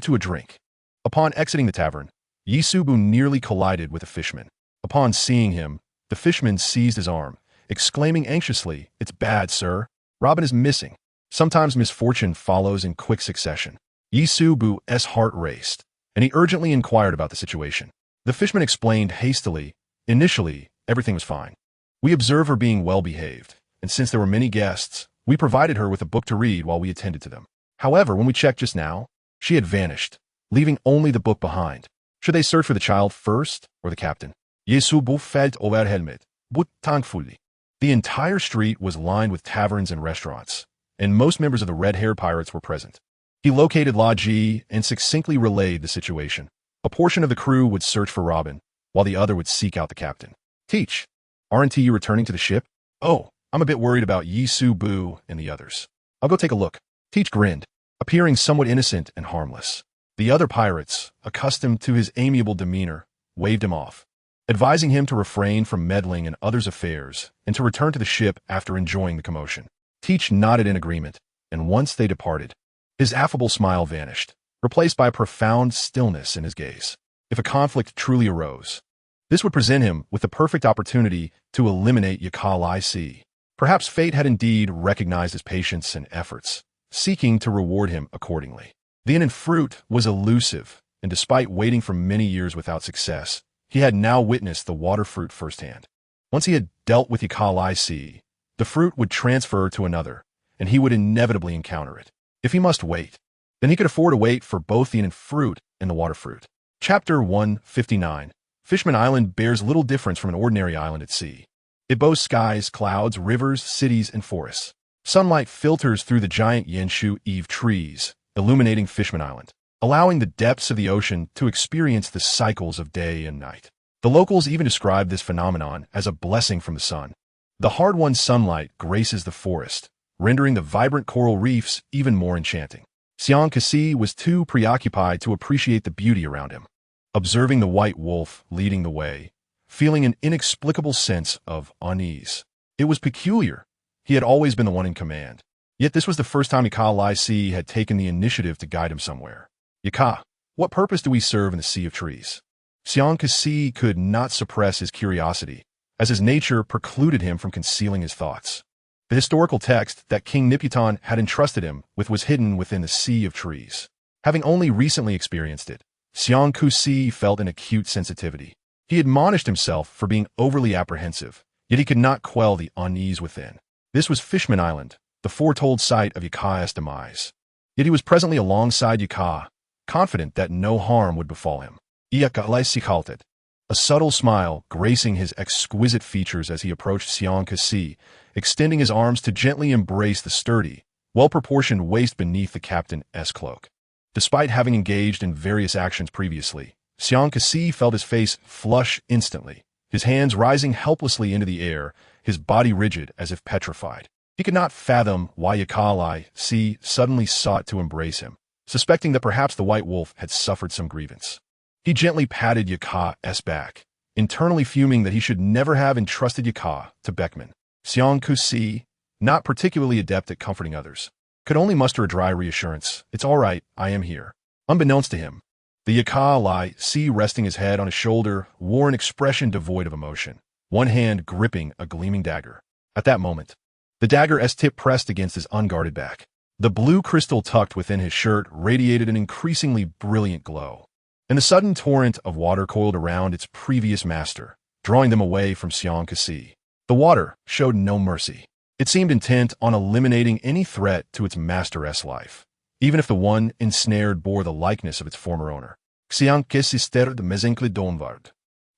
[SPEAKER 1] to a drink." Upon exiting the tavern, Yisubu nearly collided with a fisherman. Upon seeing him, the fisherman seized his arm, exclaiming anxiously, "It's bad, sir. Robin is missing." Sometimes misfortune follows in quick succession. Yisubu's heart raced, and he urgently inquired about the situation. The fisherman explained hastily, "Initially, everything was fine. We observed her being well behaved, and since there were many guests, we provided her with a book to read while we attended to them. However, when we checked just now, she had vanished, leaving only the book behind. Should they search for the child first, or the captain?" Yisubu felt overwhelmed, but thankfully. The entire street was lined with taverns and restaurants, and most members of the red-hair pirates were present. He located La Ji and succinctly relayed the situation. A portion of the crew would search for Robin, while the other would seek out the captain. "Teach, aren't you returning to the ship?" "Oh, I'm a bit worried about Yisubu and the others. I'll go take a look." Teach grinned, appearing somewhat innocent and harmless. The other pirates, accustomed to his amiable demeanor, waved him off, advising him to refrain from meddling in others' affairs and to return to the ship after enjoying the commotion. Teach nodded in agreement, and once they departed, his affable smile vanished, replaced by a profound stillness in his gaze. If a conflict truly arose, this would present him with the perfect opportunity to eliminate Yakalai-C. Perhaps fate had indeed recognized his patience and efforts, seeking to reward him accordingly. The inn and fruit was elusive, and despite waiting for many years without success, he had now witnessed the water fruit firsthand. Once he had dealt with Yakalai-C, the fruit would transfer to another, and he would inevitably encounter it. If he must wait, then he could afford to wait for both the inn and fruit and the water fruit. Chapter 159. Fishman Island bears little difference from an ordinary island at sea. It boasts skies, clouds, rivers, cities, and forests. Sunlight filters through the giant Yenshu Eve trees, illuminating Fishman Island, allowing the depths of the ocean to experience the cycles of day and night. The locals even describe this phenomenon as a blessing from the sun. The hard-won sunlight graces the forest, rendering the vibrant coral reefs even more enchanting. Xiang Kasi was too preoccupied to appreciate the beauty around him, observing the white wolf leading the way, feeling an inexplicable sense of unease. It was peculiar. He had always been the one in command. Yet this was the first time Yakalai-C had taken the initiative to guide him somewhere. "Yaka, what purpose do we serve in the Sea of Trees?" Xiang Kasi could not suppress his curiosity, as his nature precluded him from concealing his thoughts. The historical text that King Niputan had entrusted him with was hidden within the Sea of Trees. Having only recently experienced it, Xiang Ku-si felt an acute sensitivity. He admonished himself for being overly apprehensive, yet he could not quell the unease within. This was Fishman Island, the foretold site of Yaka's demise. Yet he was presently alongside Yaka, confident that no harm would befall him. Yakalai-C halted, a subtle smile gracing his exquisite features as he approached Xiang Ku-si, extending his arms to gently embrace the sturdy, well-proportioned waist beneath the captain's cloak. Despite having engaged in various actions previously, Xiang Kasi felt his face flush instantly, his hands rising helplessly into the air, his body rigid as if petrified. He could not fathom why Yakalai Si suddenly sought to embrace him, suspecting that perhaps the white wolf had suffered some grievance. He gently patted Yaka's back, internally fuming that he should never have entrusted Yaka to Beckman. Xiang Kasi, not particularly adept at comforting others, could only muster a dry reassurance. "It's all right, I am here." Unbeknownst to him, the Yakalai Si resting his head on his shoulder wore an expression devoid of emotion, one hand gripping a gleaming dagger. At that moment, the dagger's tip pressed against his unguarded back. The blue crystal tucked within his shirt radiated an increasingly brilliant glow, and the sudden torrent of water coiled around its previous master, drawing them away from Xiang Kasi. The water showed no mercy. It seemed intent on eliminating any threat to its master's life, even if the one ensnared bore the likeness of its former owner. Xiang Kasi stared de mezenkle donvard,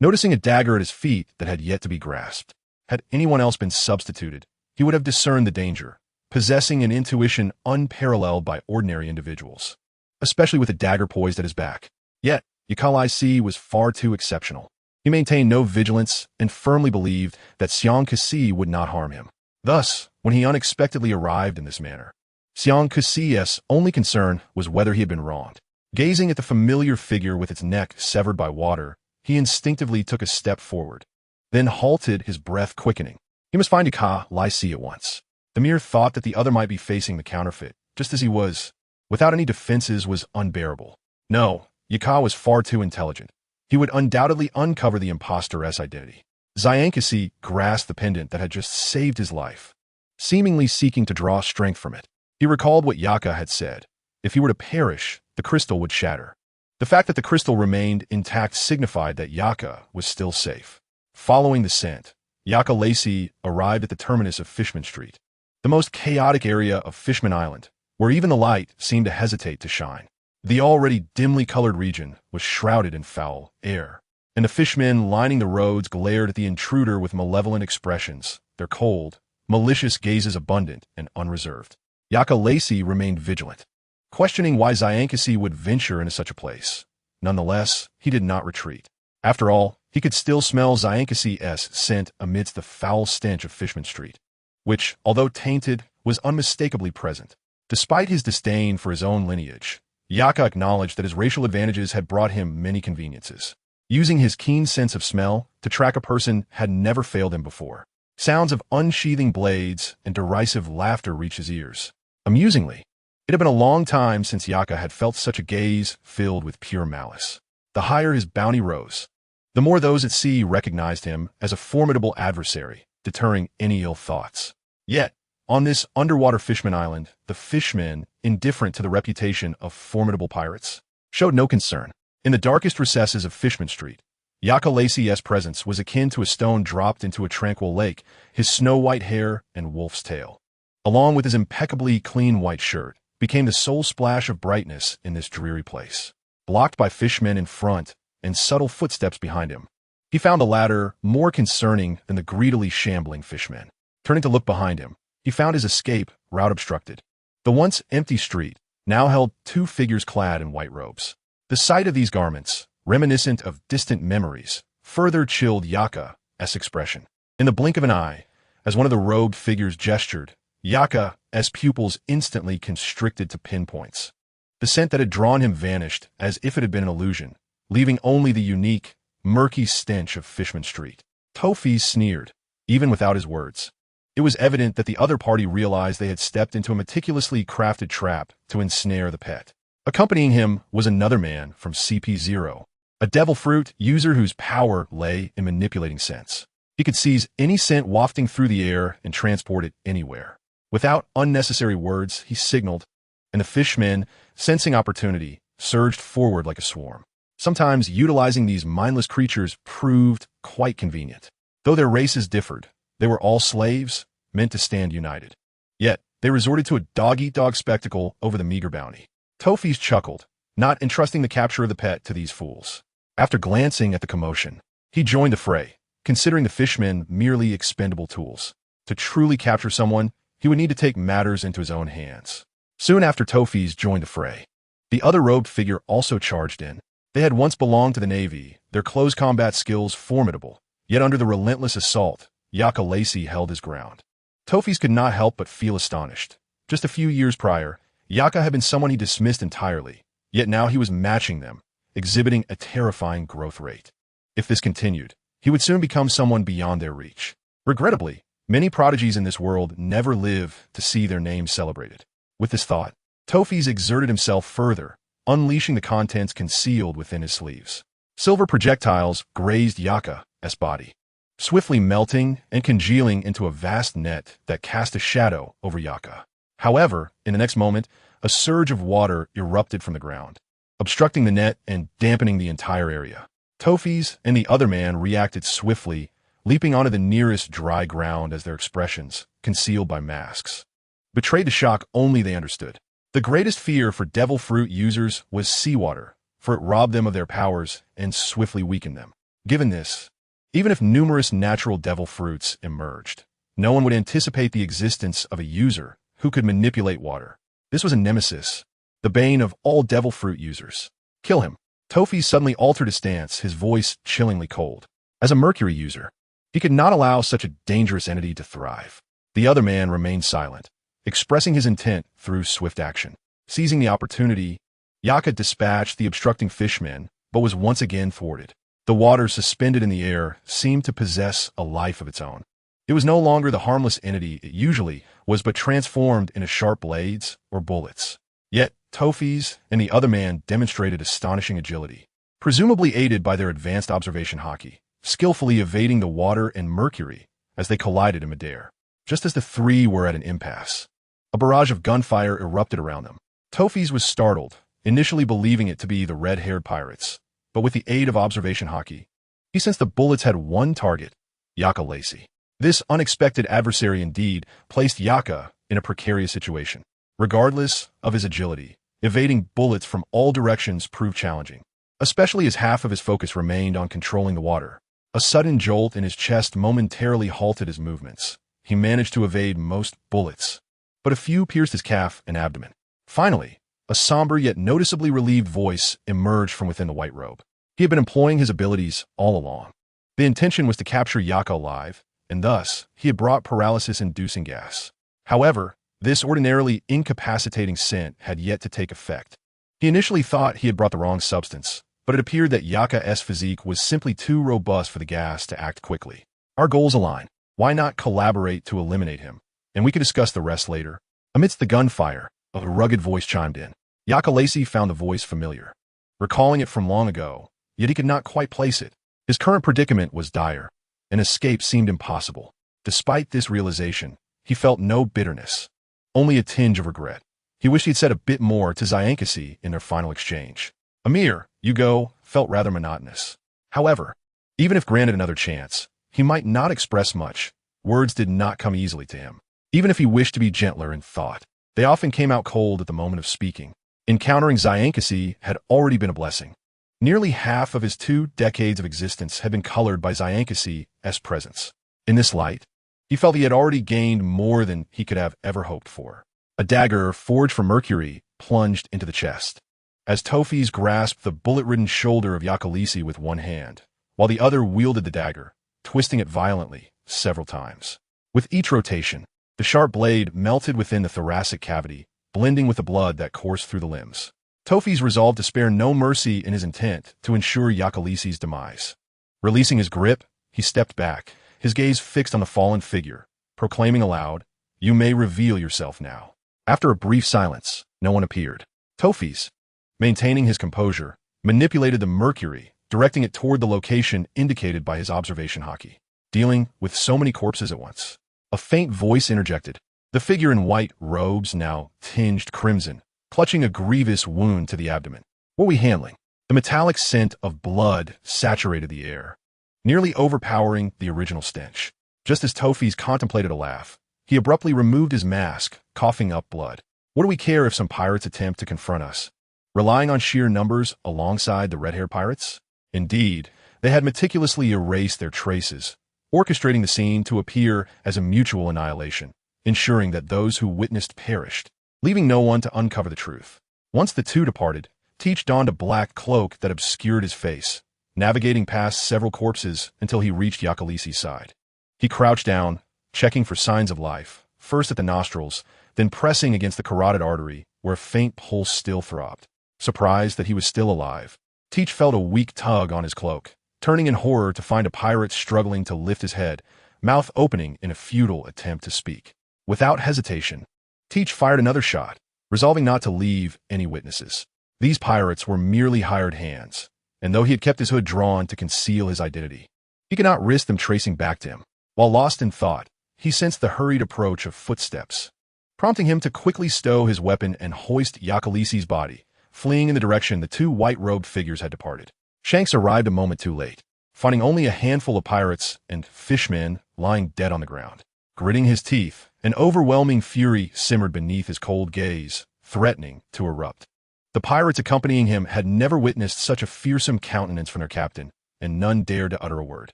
[SPEAKER 1] noticing a dagger at his feet that had yet to be grasped. Had anyone else been substituted, he would have discerned the danger, possessing an intuition unparalleled by ordinary individuals, especially with a dagger poised at his back. Yet, Yakalai Si was far too exceptional. He maintained no vigilance and firmly believed that Xiang Kasi would not harm him. Thus, when he unexpectedly arrived in this manner, Xiang Kasi's only concern was whether he had been wronged. Gazing at the familiar figure with its neck severed by water, he instinctively took a step forward, then halted, his breath quickening. He must find Yakalai Si at once. The mere thought that the other might be facing the counterfeit, just as he was, without any defenses, was unbearable. No, Yaka was far too intelligent. He would undoubtedly uncover the impostor's identity. Xiang Kasi grasped the pendant that had just saved his life, seemingly seeking to draw strength from it. He recalled what Yaka had said. If he were to perish, the crystal would shatter. The fact that the crystal remained intact signified that Yaka was still safe. Following the scent, Yakalai Si arrived at the terminus of Fishman Street, the most chaotic area of Fishman Island, where even the light seemed to hesitate to shine. The already dimly colored region was shrouded in foul air, and the fishmen lining the roads glared at the intruder with malevolent expressions, their cold, malicious gazes abundant and unreserved. Yakalai Si remained vigilant, questioning why Xiang Kasi would venture into such a place. Nonetheless, he did not retreat. After all, he could still smell Xiang Kasi's scent amidst the foul stench of Fishman Street, which, although tainted, was unmistakably present. Despite his disdain for his own lineage, Yaka acknowledged that his racial advantages had brought him many conveniences. Using his keen sense of smell to track a person had never failed him before. Sounds of unsheathing blades and derisive laughter reached his ears. Amusingly, it had been a long time since Yaka had felt such a gaze filled with pure malice. The higher his bounty rose, the more those at sea recognized him as a formidable adversary, deterring any ill thoughts. Yet, on this underwater Fishman Island, the fishmen, indifferent to the reputation of formidable pirates, showed no concern. In the darkest recesses of Fishman Street, Yakalai Si's presence was akin to a stone dropped into a tranquil lake, his snow-white hair and wolf's tail, along with his impeccably clean white shirt, became the sole splash of brightness in this dreary place. Blocked by fishmen in front and subtle footsteps behind him, he found the latter more concerning than the greedily shambling fishmen. Turning to look behind him, he found his escape route obstructed. The once empty street now held two figures clad in white robes. The sight of these garments, reminiscent of distant memories, further chilled Yaka's expression. In the blink of an eye, as one of the robed figures gestured, Yaka's pupils instantly constricted to pinpoints. The scent that had drawn him vanished as if it had been an illusion, leaving only the unique, murky stench of Fishman Street. Tofi sneered, even without his words. It was evident that the other party realized they had stepped into a meticulously crafted trap to ensnare the pet. Accompanying him was another man from CP0, a devil fruit user whose power lay in manipulating scents. He could seize any scent wafting through the air and transport it anywhere. Without unnecessary words, he signaled, and the fishmen, sensing opportunity, surged forward like a swarm. Sometimes utilizing these mindless creatures proved quite convenient. Though their races differed, they were all slaves, meant to stand united. Yet, they resorted to a dog-eat-dog spectacle over the meager bounty. Tofi's chuckled, not entrusting the capture of the pet to these fools. After glancing at the commotion, he joined the fray, considering the fishmen merely expendable tools. To truly capture someone, he would need to take matters into his own hands. Soon after Tofi's joined the fray, the other robed figure also charged in, They had once belonged to the Navy, their close combat skills formidable. Yet under the relentless assault, Yaka Lacey held his ground. Tofes could not help but feel astonished. Just a few years prior, Yaka had been someone he dismissed entirely, yet now he was matching them, exhibiting a terrifying growth rate. If this continued, he would soon become someone beyond their reach. Regrettably, many prodigies in this world never live to see their names celebrated. With this thought, Tofes exerted himself further, unleashing the contents concealed within his sleeves. Silver projectiles grazed Yaka's body, swiftly melting and congealing into a vast net that cast a shadow over Yaka. However, in the next moment, a surge of water erupted from the ground, obstructing the net and dampening the entire area. Tofes and the other man reacted swiftly, leaping onto the nearest dry ground as their expressions, concealed by masks, betrayed the shock only they understood. The greatest fear for devil fruit users was seawater, for it robbed them of their powers and swiftly weakened them. Given this, even if numerous natural devil fruits emerged, no one would anticipate the existence of a user who could manipulate water. This was a nemesis, the bane of all devil fruit users. Kill him. Tofes suddenly altered his stance, his voice chillingly cold. As a mercury user, he could not allow such a dangerous entity to thrive. The other man remained silent, expressing his intent through swift action. Seizing the opportunity, Yaka dispatched the obstructing fishmen, but was once again thwarted. The water suspended in the air seemed to possess a life of its own. It was no longer the harmless entity it usually was, but transformed into sharp blades or bullets. Yet, Tofes and the other man demonstrated astonishing agility, presumably aided by their advanced observation hockey, skillfully evading the water and mercury as they collided in midair. Just as the three were at an impasse, a barrage of gunfire erupted around them. Tofes was startled, initially believing it to be the red-haired pirates, but with the aid of observation hockey, he sensed the bullets had one target, Yaka Lacey. This unexpected adversary indeed placed Yaka in a precarious situation. Regardless of his agility, evading bullets from all directions proved challenging, especially as half of his focus remained on controlling the water. A sudden jolt in his chest momentarily halted his movements. He managed to evade most bullets, but a few pierced his calf and abdomen. Finally, a somber yet noticeably relieved voice emerged from within the white robe. He had been employing his abilities all along. The intention was to capture Yaka alive, and thus he had brought paralysis-inducing gas. However, this ordinarily incapacitating scent had yet to take effect. He initially thought he had brought the wrong substance, but it appeared that Yaka's physique was simply too robust for the gas to act quickly. Our goals align. Why not collaborate to eliminate him? And we could discuss the rest later. Amidst the gunfire, a rugged voice chimed in. Yaka Lacey found the voice familiar, recalling it from long ago, yet he could not quite place it. His current predicament was dire. An escape seemed impossible. Despite this realization, he felt no bitterness, only a tinge of regret. He wished he'd said a bit more to Zyankasi in their final exchange. Amir, you go, felt rather monotonous. However, even if granted another chance, he might not express much. Words did not come easily to him. Even if he wished to be gentler in thought, they often came out cold at the moment of speaking. Encountering Zyankasi had already been a blessing. Nearly half of his 2 decades of existence had been colored by Zyankasi's presence. In this light, he felt he had already gained more than he could have ever hoped for. A dagger forged from mercury plunged into the chest, as Tofes grasped the bullet-ridden shoulder of Yaka Lacey with one hand, while the other wielded the dagger, twisting it violently several times. With each rotation, the sharp blade melted within the thoracic cavity, blending with the blood that coursed through the limbs. Tofes resolved to spare no mercy in his intent to ensure Yaka Lacey's demise. Releasing his grip, he stepped back, his gaze fixed on the fallen figure, proclaiming aloud, "You may reveal yourself now." After a brief silence, no one appeared. Tofes, maintaining his composure, manipulated the mercury, directing it toward the location indicated by his observation hockey. Dealing with so many corpses at once, a faint voice interjected. The figure in white robes now tinged crimson, clutching a grievous wound to the abdomen. What were we handling? The metallic scent of blood saturated the air, nearly overpowering the original stench. Just as Tofes contemplated a laugh, he abruptly removed his mask, coughing up blood. What do we care if some pirates attempt to confront us? Relying on sheer numbers alongside the red-haired pirates? Indeed, they had meticulously erased their traces, orchestrating the scene to appear as a mutual annihilation, ensuring that those who witnessed perished, leaving no one to uncover the truth. Once the two departed, Teach donned a black cloak that obscured his face, navigating past several corpses until he reached Yakalisi's side. He crouched down, checking for signs of life, first at the nostrils, then pressing against the carotid artery where a faint pulse still throbbed. Surprised that he was still alive, Teach felt a weak tug on his cloak, turning in horror to find a pirate struggling to lift his head, mouth opening in a futile attempt to speak. Without hesitation, Teach fired another shot, resolving not to leave any witnesses. These pirates were merely hired hands, and though he had kept his hood drawn to conceal his identity, he could not risk them tracing back to him. While lost in thought, he sensed the hurried approach of footsteps, prompting him to quickly stow his weapon and hoist Yakalisi's body, fleeing in the direction the two white-robed figures had departed. Shanks arrived a moment too late, finding only a handful of pirates and fishmen lying dead on the ground. Gritting his teeth, an overwhelming fury simmered beneath his cold gaze, threatening to erupt. The pirates accompanying him had never witnessed such a fearsome countenance from their captain, and none dared to utter a word.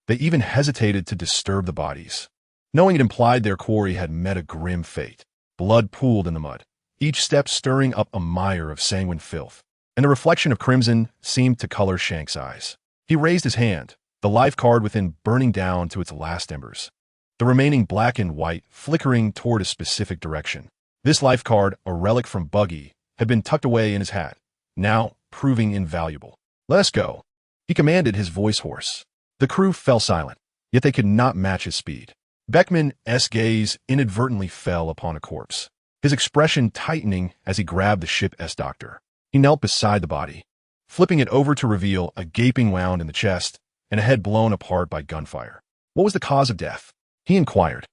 [SPEAKER 1] They even hesitated to disturb the bodies, knowing it implied their quarry had met a grim fate. Blood pooled in the mud, each step stirring up a mire of sanguine filth, and the reflection of crimson seemed to color Shank's eyes. He raised his hand, the life card within burning down to its last embers, the remaining black and white flickering toward a specific direction. This life card, a relic from Buggy, had been tucked away in his hat, now proving invaluable. "Let us go," he commanded, his voice hoarse. The crew fell silent, yet they could not match his speed. Beckman's gaze inadvertently fell upon a corpse, his expression tightening as he grabbed the ship's doctor. He knelt beside the body, flipping it over to reveal a gaping wound in the chest and a head blown apart by gunfire. What was the cause of death? He inquired.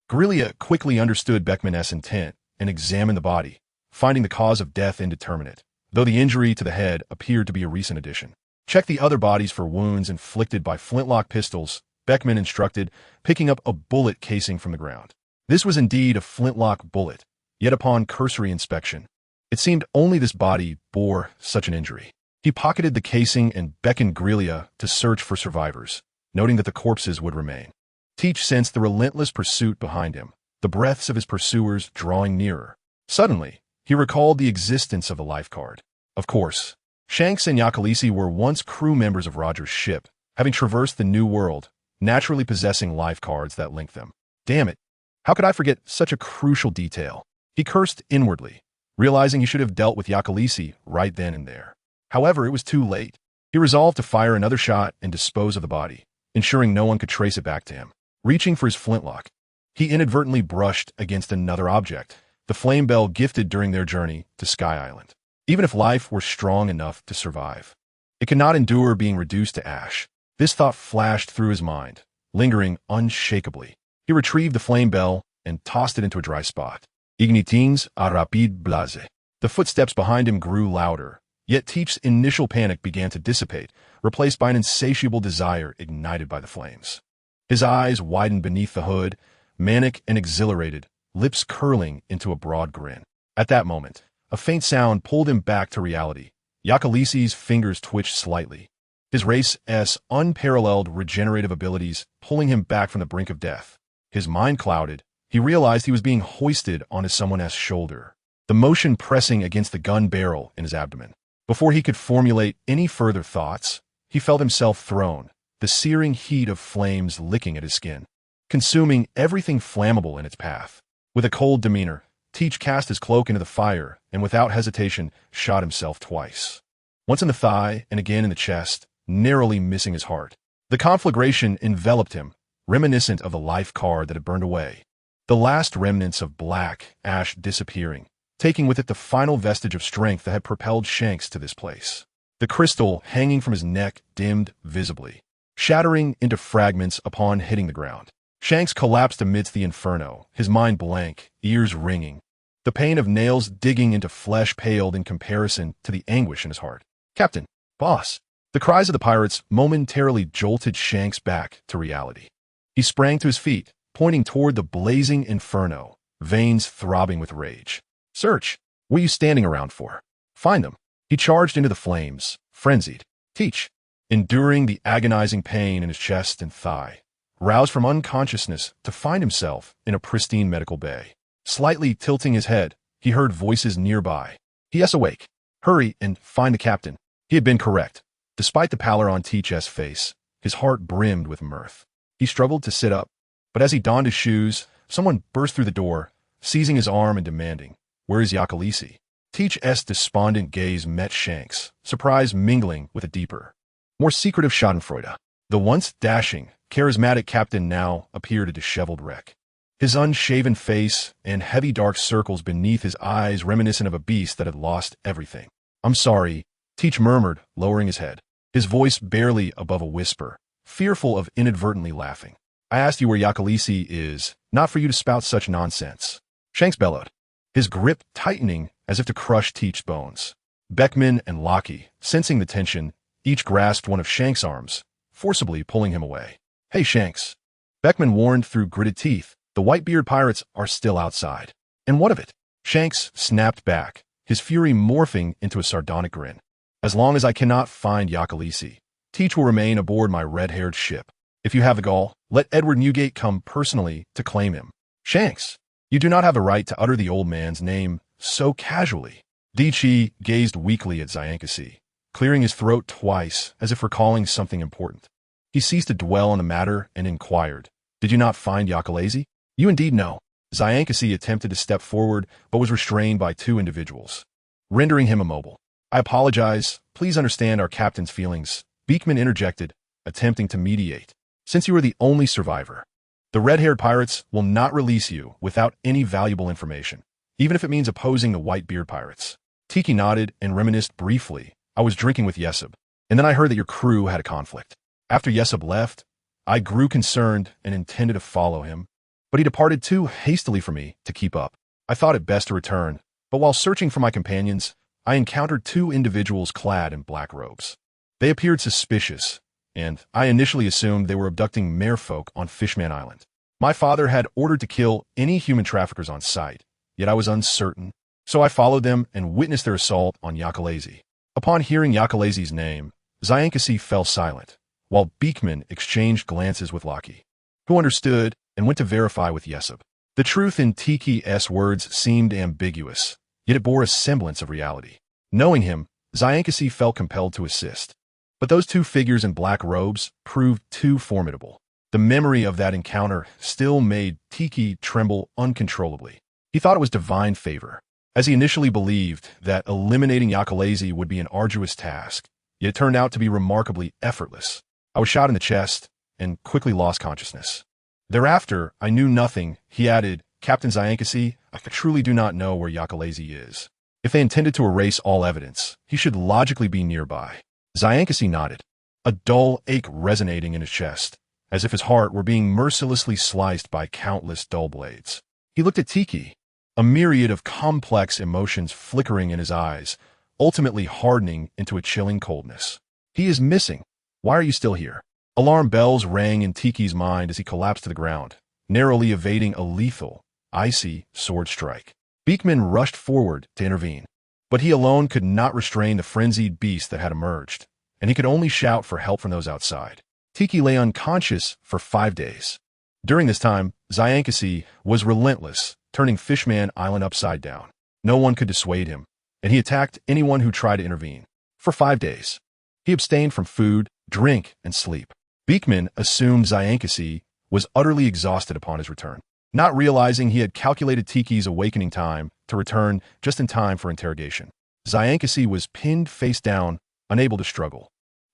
[SPEAKER 1] Grillia quickly understood Beckman's intent and examined the body, finding the cause of death indeterminate, though the injury to the head appeared to be a recent addition. "Check the other bodies for wounds inflicted by flintlock pistols," Beckman instructed, picking up a bullet casing from the ground. This was indeed a flintlock bullet, yet upon cursory inspection, it seemed only this body bore such an injury. He pocketed the casing and beckoned Grillia to search for survivors, noting that the corpses would remain. Teach sensed the relentless pursuit behind him, the breaths of his pursuers drawing nearer. Suddenly, he recalled the existence of the life card. Of course, Shanks and Yakalisi were once crew members of Roger's ship, having traversed the New World, naturally possessing life cards that linked them. Damn it, how could I forget such a crucial detail? He cursed inwardly, realizing he should have dealt with Yakalisi right then and there. However, it was too late. He resolved to fire another shot and dispose of the body, ensuring no one could trace it back to him. Reaching for his flintlock, he inadvertently brushed against another object, the flame bell gifted during their journey to Sky Island. Even if life were strong enough to survive, it could not endure being reduced to ash. This thought flashed through his mind, lingering unshakably. He retrieved the flame bell and tossed it into a dry spot. Ignitines a rapide blase. The footsteps behind him grew louder, yet Teach's initial panic began to dissipate, replaced by an insatiable desire ignited by the flames. His eyes widened beneath the hood, manic and exhilarated, lips curling into a broad grin. At that moment, a faint sound pulled him back to reality. Yakalisi's fingers twitched slightly, his race's unparalleled regenerative abilities pulling him back from the brink of death. His mind clouded. He realized he was being hoisted onto someone's shoulder, the motion pressing against the gun barrel in his abdomen. Before he could formulate any further thoughts, he felt himself thrown, the searing heat of flames licking at his skin, consuming everything flammable in its path. With a cold demeanor, Teach cast his cloak into the fire and without hesitation shot himself twice. Once in the thigh and again in the chest, narrowly missing his heart. The conflagration enveloped him, reminiscent of the life card that had burned away. The last remnants of black ash disappearing, taking with it the final vestige of strength that had propelled Shanks to this place. The crystal hanging from his neck dimmed visibly, shattering into fragments upon hitting the ground. Shanks collapsed amidst the inferno, his mind blank, ears ringing. The pain of nails digging into flesh paled in comparison to the anguish in his heart. "Captain! Boss!" The cries of the pirates momentarily jolted Shanks back to reality. He sprang to his feet, pointing toward the blazing inferno, veins throbbing with rage. "Search! What are you standing around for? Find them!" He charged into the flames, frenzied. Teach, enduring the agonizing pain in his chest and thigh, roused from unconsciousness to find himself in a pristine medical bay. Slightly tilting his head, he heard voices nearby. "He is awake. Hurry and find the captain. He had been correct. Despite the pallor on Teach's face, his heart brimmed with mirth. He struggled to sit up, but as he donned his shoes, someone burst through the door, seizing his arm and demanding, "Where is Yakalisi?" Teach's despondent gaze met Shanks', surprise mingling with a deeper, more secretive schadenfreude. The once dashing, charismatic captain now appeared a disheveled wreck. His unshaven face and heavy dark circles beneath his eyes reminiscent of a beast that had lost everything. "I'm sorry," Teach murmured, lowering his head, his voice barely above a whisper, fearful of inadvertently laughing. "I asked you where Yakalisi is, not for you to spout such nonsense." Shanks bellowed, his grip tightening as if to crush Teach's bones. Beckman and Lockie, sensing the tension, each grasped one of Shanks' arms, forcibly pulling him away. "Hey, Shanks," Beckman warned through gritted teeth, "the Whitebeard pirates are still outside." "And what of it?" Shanks snapped back, his fury morphing into a sardonic grin. "As long as I cannot find Yakalisi, Teach will remain aboard my red-haired ship. If you have the gall, let Edward Newgate come personally to claim him." "Shanks, you do not have the right to utter the old man's name so casually." Dichi gazed weakly at Zyankasi, clearing his throat twice as if recalling something important. He ceased to dwell on the matter and inquired, "Did you not find Yakalasi?" "You indeed know." Zyankasi attempted to step forward but was restrained by two individuals, rendering him immobile. "I apologize. Please understand our captain's feelings," Beekman interjected, attempting to mediate. "Since you are the only survivor, the red-haired pirates will not release you without any valuable information, even if it means opposing the Whitebeard pirates." Tiki nodded and reminisced briefly. "I was drinking with Yesub, and then I heard that your crew had a conflict. After Yesub left, I grew concerned and intended to follow him, but he departed too hastily for me to keep up. I thought it best to return, but while searching for my companions, I encountered two individuals clad in black robes. They appeared suspicious, and I initially assumed they were abducting merfolk on Fishman Island. My father had ordered to kill any human traffickers on sight, yet I was uncertain, so I followed them and witnessed their assault on Yakalasi." Upon hearing Yakalasi's name, Zyankasi fell silent, while Beekman exchanged glances with Lockie, who understood and went to verify with Yesub. The truth in Tiki's words seemed ambiguous, yet it bore a semblance of reality. Knowing him, Zyankasi felt compelled to assist. But those two figures in black robes proved too formidable. The memory of that encounter still made Tiki tremble uncontrollably. He thought it was divine favor, as he initially believed that eliminating Yakalasi would be an arduous task, yet it turned out to be remarkably effortless. "I was shot in the chest and quickly lost consciousness. Thereafter, I knew nothing," he added. "Captain Zyankasi, I truly do not know where Yakalasi is. If they intended to erase all evidence, he should logically be nearby." Zyankasi nodded, a dull ache resonating in his chest, as if his heart were being mercilessly sliced by countless dull blades. He looked at Tiki, a myriad of complex emotions flickering in his eyes, ultimately hardening into a chilling coldness. "He is missing. Why are you still here?" Alarm bells rang in Tiki's mind as he collapsed to the ground, narrowly evading a lethal, icy sword strike. Beekman rushed forward to intervene, but he alone could not restrain the frenzied beast that had emerged, and he could only shout for help from those outside. Tiki lay unconscious for 5 days. During this time, Zyankasi was relentless, turning Fishman Island upside down. No one could dissuade him, and he attacked anyone who tried to intervene. For 5 days, he abstained from food, drink, and sleep. Beekman assumed Zyankasi was utterly exhausted upon his return, not realizing he had calculated Tiki's awakening time to return just in time for interrogation. Zyankasi was pinned face down, unable to struggle.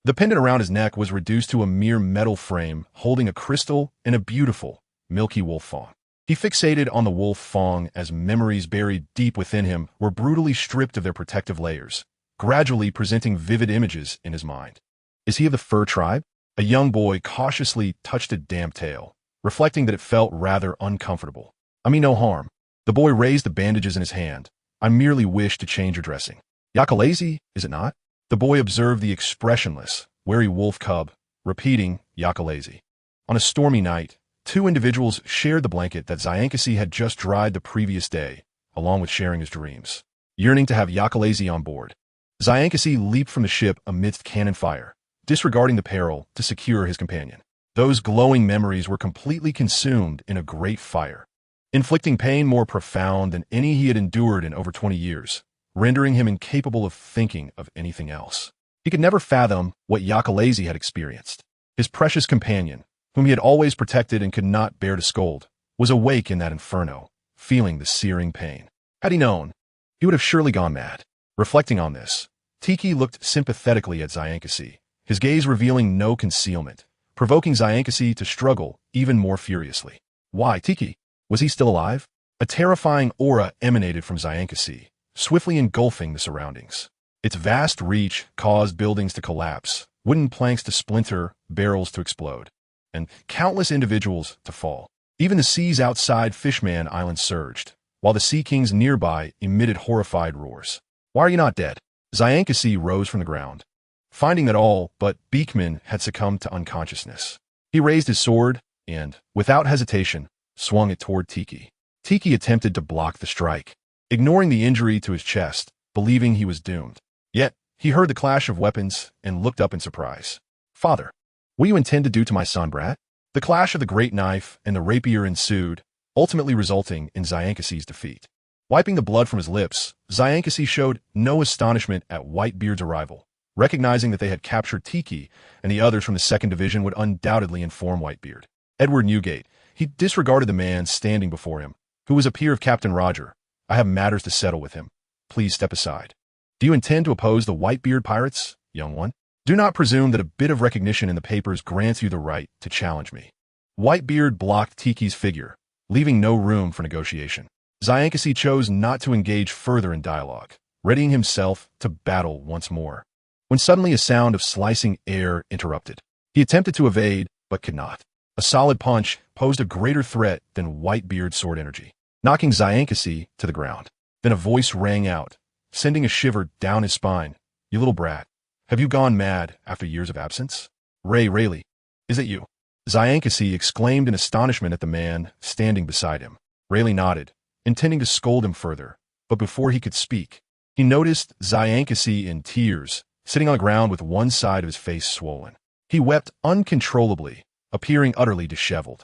[SPEAKER 1] The pendant around his neck was reduced to a mere metal frame holding a crystal and a beautiful, milky wolf fawn. He fixated on the wolf fawn as memories buried deep within him were brutally stripped of their protective layers, gradually presenting vivid images in his mind. "Is he of the fur tribe?" A young boy cautiously touched a damp tail, reflecting that it felt rather uncomfortable. "I mean no harm." The boy raised the bandages in his hand. "I merely wish to change your dressing." "Yakalasi, is it not?" The boy observed the expressionless, wary wolf cub, repeating Yakalasi. On a stormy night, two individuals shared the blanket that Zyankasi had just dried the previous day, along with sharing his dreams. Yearning to have Yakalasi on board, Zyankasi leaped from the ship amidst cannon fire, disregarding the peril to secure his companion. Those glowing memories were completely consumed in a great fire, inflicting pain more profound than any he had endured in over 20 years. rendering him incapable of thinking of anything else. He could never fathom what Yakalazi had experienced. His precious companion, whom he had always protected and could not bear to scold, was awake in that inferno, feeling the searing pain. Had he known, he would have surely gone mad. Reflecting on this, Tiki looked sympathetically at Zyankasi, his gaze revealing no concealment, provoking Zyankasi to struggle even more furiously. Why, Tiki? Was he still alive? A terrifying aura emanated from Zyankasi, swiftly engulfing the surroundings. Its vast reach caused buildings to collapse, wooden planks to splinter, barrels to explode, and countless individuals to fall. Even the seas outside Fishman Island surged, while the sea kings nearby emitted horrified roars. Why are you not dead? Zyankasi rose from the ground, finding that all but Beekman had succumbed to unconsciousness. He raised his sword and, without hesitation, swung it toward Tiki. Tiki attempted to block the strike, ignoring the injury to his chest, believing he was doomed. Yet, he heard the clash of weapons and looked up in surprise. Father, what do you intend to do to my son, Brat? The clash of the great knife and the rapier ensued, ultimately resulting in Zyankasi's defeat. Wiping the blood from his lips, Zyankasi showed no astonishment at Whitebeard's arrival, recognizing that they had captured Tiki and the others from the 2nd Division would undoubtedly inform Whitebeard. Edward Newgate, he disregarded the man standing before him, who was a peer of Captain Roger. I have matters to settle with him. Please step aside. Do you intend to oppose the Whitebeard pirates, young one? Do not presume that a bit of recognition in the papers grants you the right to challenge me. Whitebeard blocked Tiki's figure, leaving no room for negotiation. Zyankasi chose not to engage further in dialogue, readying himself to battle once more, when suddenly a sound of slicing air interrupted. He attempted to evade, but could not. A solid punch posed a greater threat than Whitebeard's sword energy, knocking Zyankasi to the ground. Then a voice rang out, sending a shiver down his spine. You little brat, have you gone mad after years of absence? Rayleigh, is it you? Zyankasi exclaimed in astonishment at the man standing beside him. Rayleigh nodded, intending to scold him further, but before he could speak, he noticed Zyankasi in tears, sitting on the ground with one side of his face swollen. He wept uncontrollably, appearing utterly disheveled,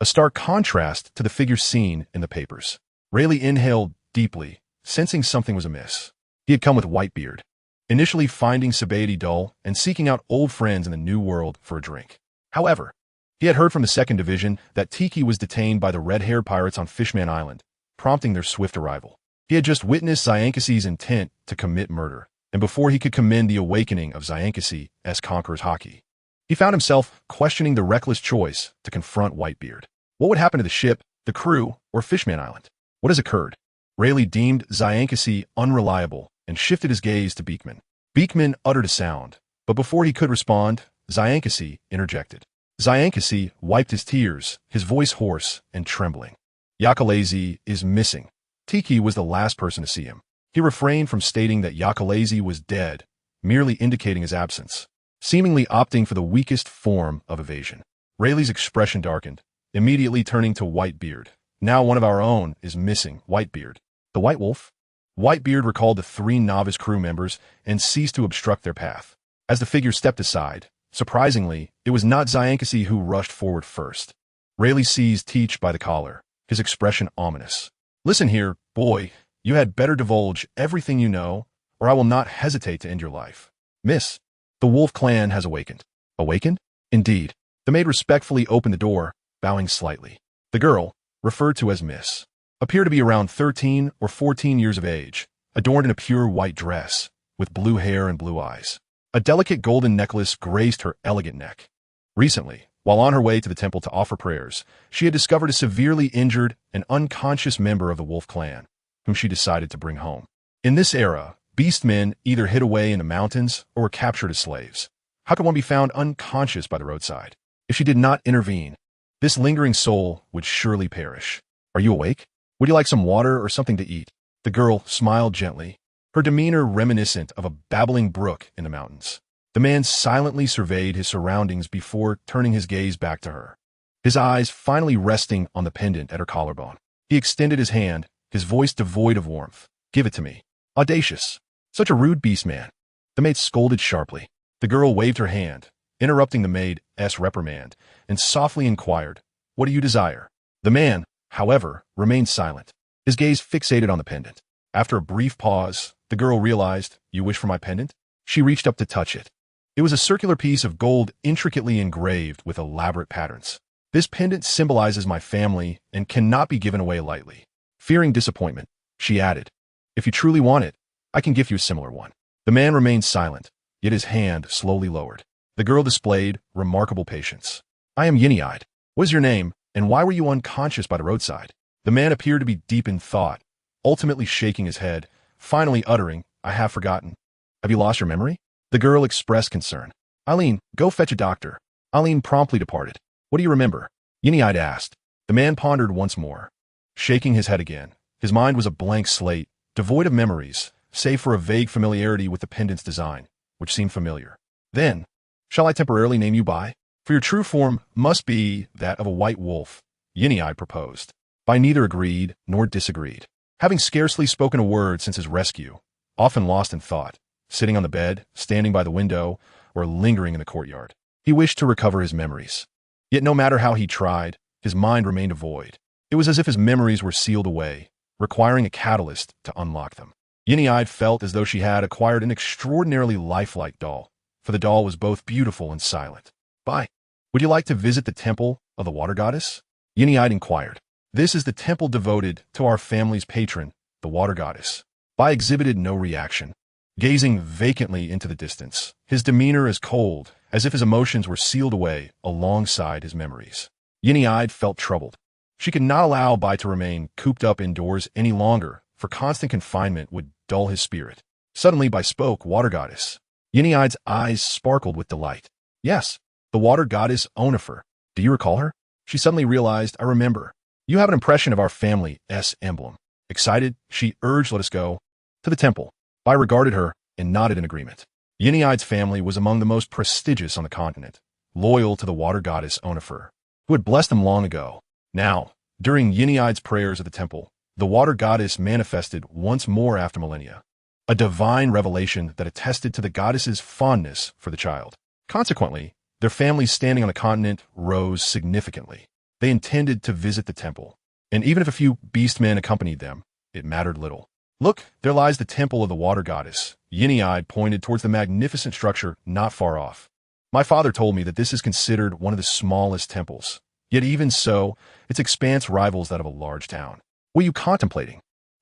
[SPEAKER 1] a stark contrast to the figure seen in the papers. Rayleigh inhaled deeply, sensing something was amiss. He had come with Whitebeard, initially finding sobriety dull and seeking out old friends in the New World for a drink. However, he had heard from the 2nd Division that Tiki was detained by the red-haired pirates on Fishman Island, prompting their swift arrival. He had just witnessed Zyankasi's intent to commit murder, and before he could commend the awakening of Zyankasi as Conqueror's Haki, he found himself questioning the reckless choice to confront Whitebeard. What would happen to the ship, the crew, or Fishman Island? What has occurred? Rayleigh deemed Zyankasi unreliable and shifted his gaze to Beekman. Beekman uttered a sound, but before he could respond, Zyankasi interjected. Zyankasi wiped his tears, his voice hoarse and trembling. Yakalazi is missing. Tiki was the last person to see him. He refrained from stating that Yakalazi was dead, merely indicating his absence, seemingly opting for the weakest form of evasion. Rayleigh's expression darkened, immediately turning to Whitebeard. Now one of our own is missing, Whitebeard. The White Wolf? Whitebeard recalled the 3 novice crew members and ceased to obstruct their path. As the figure stepped aside, surprisingly, it was not Zyankasi who rushed forward first. Rayleigh seized Teach by the collar, his expression ominous. Listen here, boy, you had better divulge everything you know, or I will not hesitate to end your life. Miss, the Wolf clan has awakened. Awakened? Indeed. The maid respectfully opened the door, bowing slightly. The girl, referred to as Miss, appeared to be around 13 or 14 years of age, adorned in a pure white dress, with blue hair and blue eyes. A delicate golden necklace graced her elegant neck. Recently, while on her way to the temple to offer prayers, she had discovered a severely injured and unconscious member of the Wolf clan, whom she decided to bring home. In this era, beastmen either hid away in the mountains or were captured as slaves. How could one be found unconscious by the roadside? If she did not intervene, this lingering soul would surely perish. Are you awake? Would you like some water or something to eat? The girl smiled gently, her demeanor reminiscent of a babbling brook in the mountains. The man silently surveyed his surroundings before turning his gaze back to her, his eyes finally resting on the pendant at her collarbone. He extended his hand, his voice devoid of warmth. Give it to me. Audacious. Such a rude beast, man. The maid scolded sharply. The girl waved her hand, interrupting the maid's reprimand, and softly inquired, What do you desire? The man, however, remained silent, his gaze fixated on the pendant. After a brief pause, The girl realized, "You wish for my pendant?" She reached up to touch it. It was a circular piece of gold intricately engraved with elaborate patterns. "This pendant symbolizes my family and cannot be given away lightly." Fearing disappointment, she added, "If you truly want it, I can give you a similar one." The man remained silent, yet his hand slowly lowered. The girl displayed remarkable patience. "I am Yinny-eyed. What is your name, and why were you unconscious by the roadside?" The man appeared to be deep in thought, ultimately shaking his head, finally uttering, "I have forgotten." "Have you lost your memory?" The girl expressed concern. "Eileen, go fetch a doctor." Eileen promptly departed. "What do you remember?" Yinny-eyed asked. The man pondered once more, shaking his head again. His mind was a blank slate, devoid of memories, save for a vague familiarity with the pendant's design, which seemed familiar. "Then, shall I temporarily name you Bai? For your true form must be that of a white wolf," Yinny-eyed proposed. Bai neither agreed nor disagreed. Having scarcely spoken a word since his rescue, often lost in thought, sitting on the bed, standing by the window, or lingering in the courtyard, he wished to recover his memories. Yet no matter how he tried, his mind remained a void. It was as if his memories were sealed away, requiring a catalyst to unlock them. Yinny-eyed felt as though she had acquired an extraordinarily lifelike doll, for the doll was both beautiful and silent. "Bai, would you like to visit the temple of the water goddess?" Yinny-eyed inquired. "This is the temple devoted to our family's patron, the water goddess." Bai exhibited no reaction, gazing vacantly into the distance, his demeanor as cold as if his emotions were sealed away alongside his memories. Yinny-eyed felt troubled. She could not allow Bai to remain cooped up indoors any longer, for constant confinement would dull his spirit. Suddenly Bai spoke, "Water goddess." Yinny-eyed's eyes sparkled with delight. "Yes, the water goddess Onifer. Do you recall her?" She suddenly realized, "I remember. You have an impression of our family's emblem." Excited, she urged, "Let us go to the temple." Bai regarded her and nodded in agreement. Yinny-eyed's family was among the most prestigious on the continent, loyal to the water goddess Onifer, who had blessed them long ago. Now, during Yinny-eyed's prayers at the temple, the water goddess manifested once more after millennia, a divine revelation that attested to the goddess's fondness for the child. Consequently, their families standing on the continent rose significantly. They intended to visit the temple, and even if a few beastmen accompanied them, it mattered little. "Look, there lies the temple of the water goddess." Yinny-eyed pointed towards the magnificent structure not far off. "My father told me that this is considered one of the smallest temples. Yet even so, its expanse rivals that of a large town. What are you contemplating?"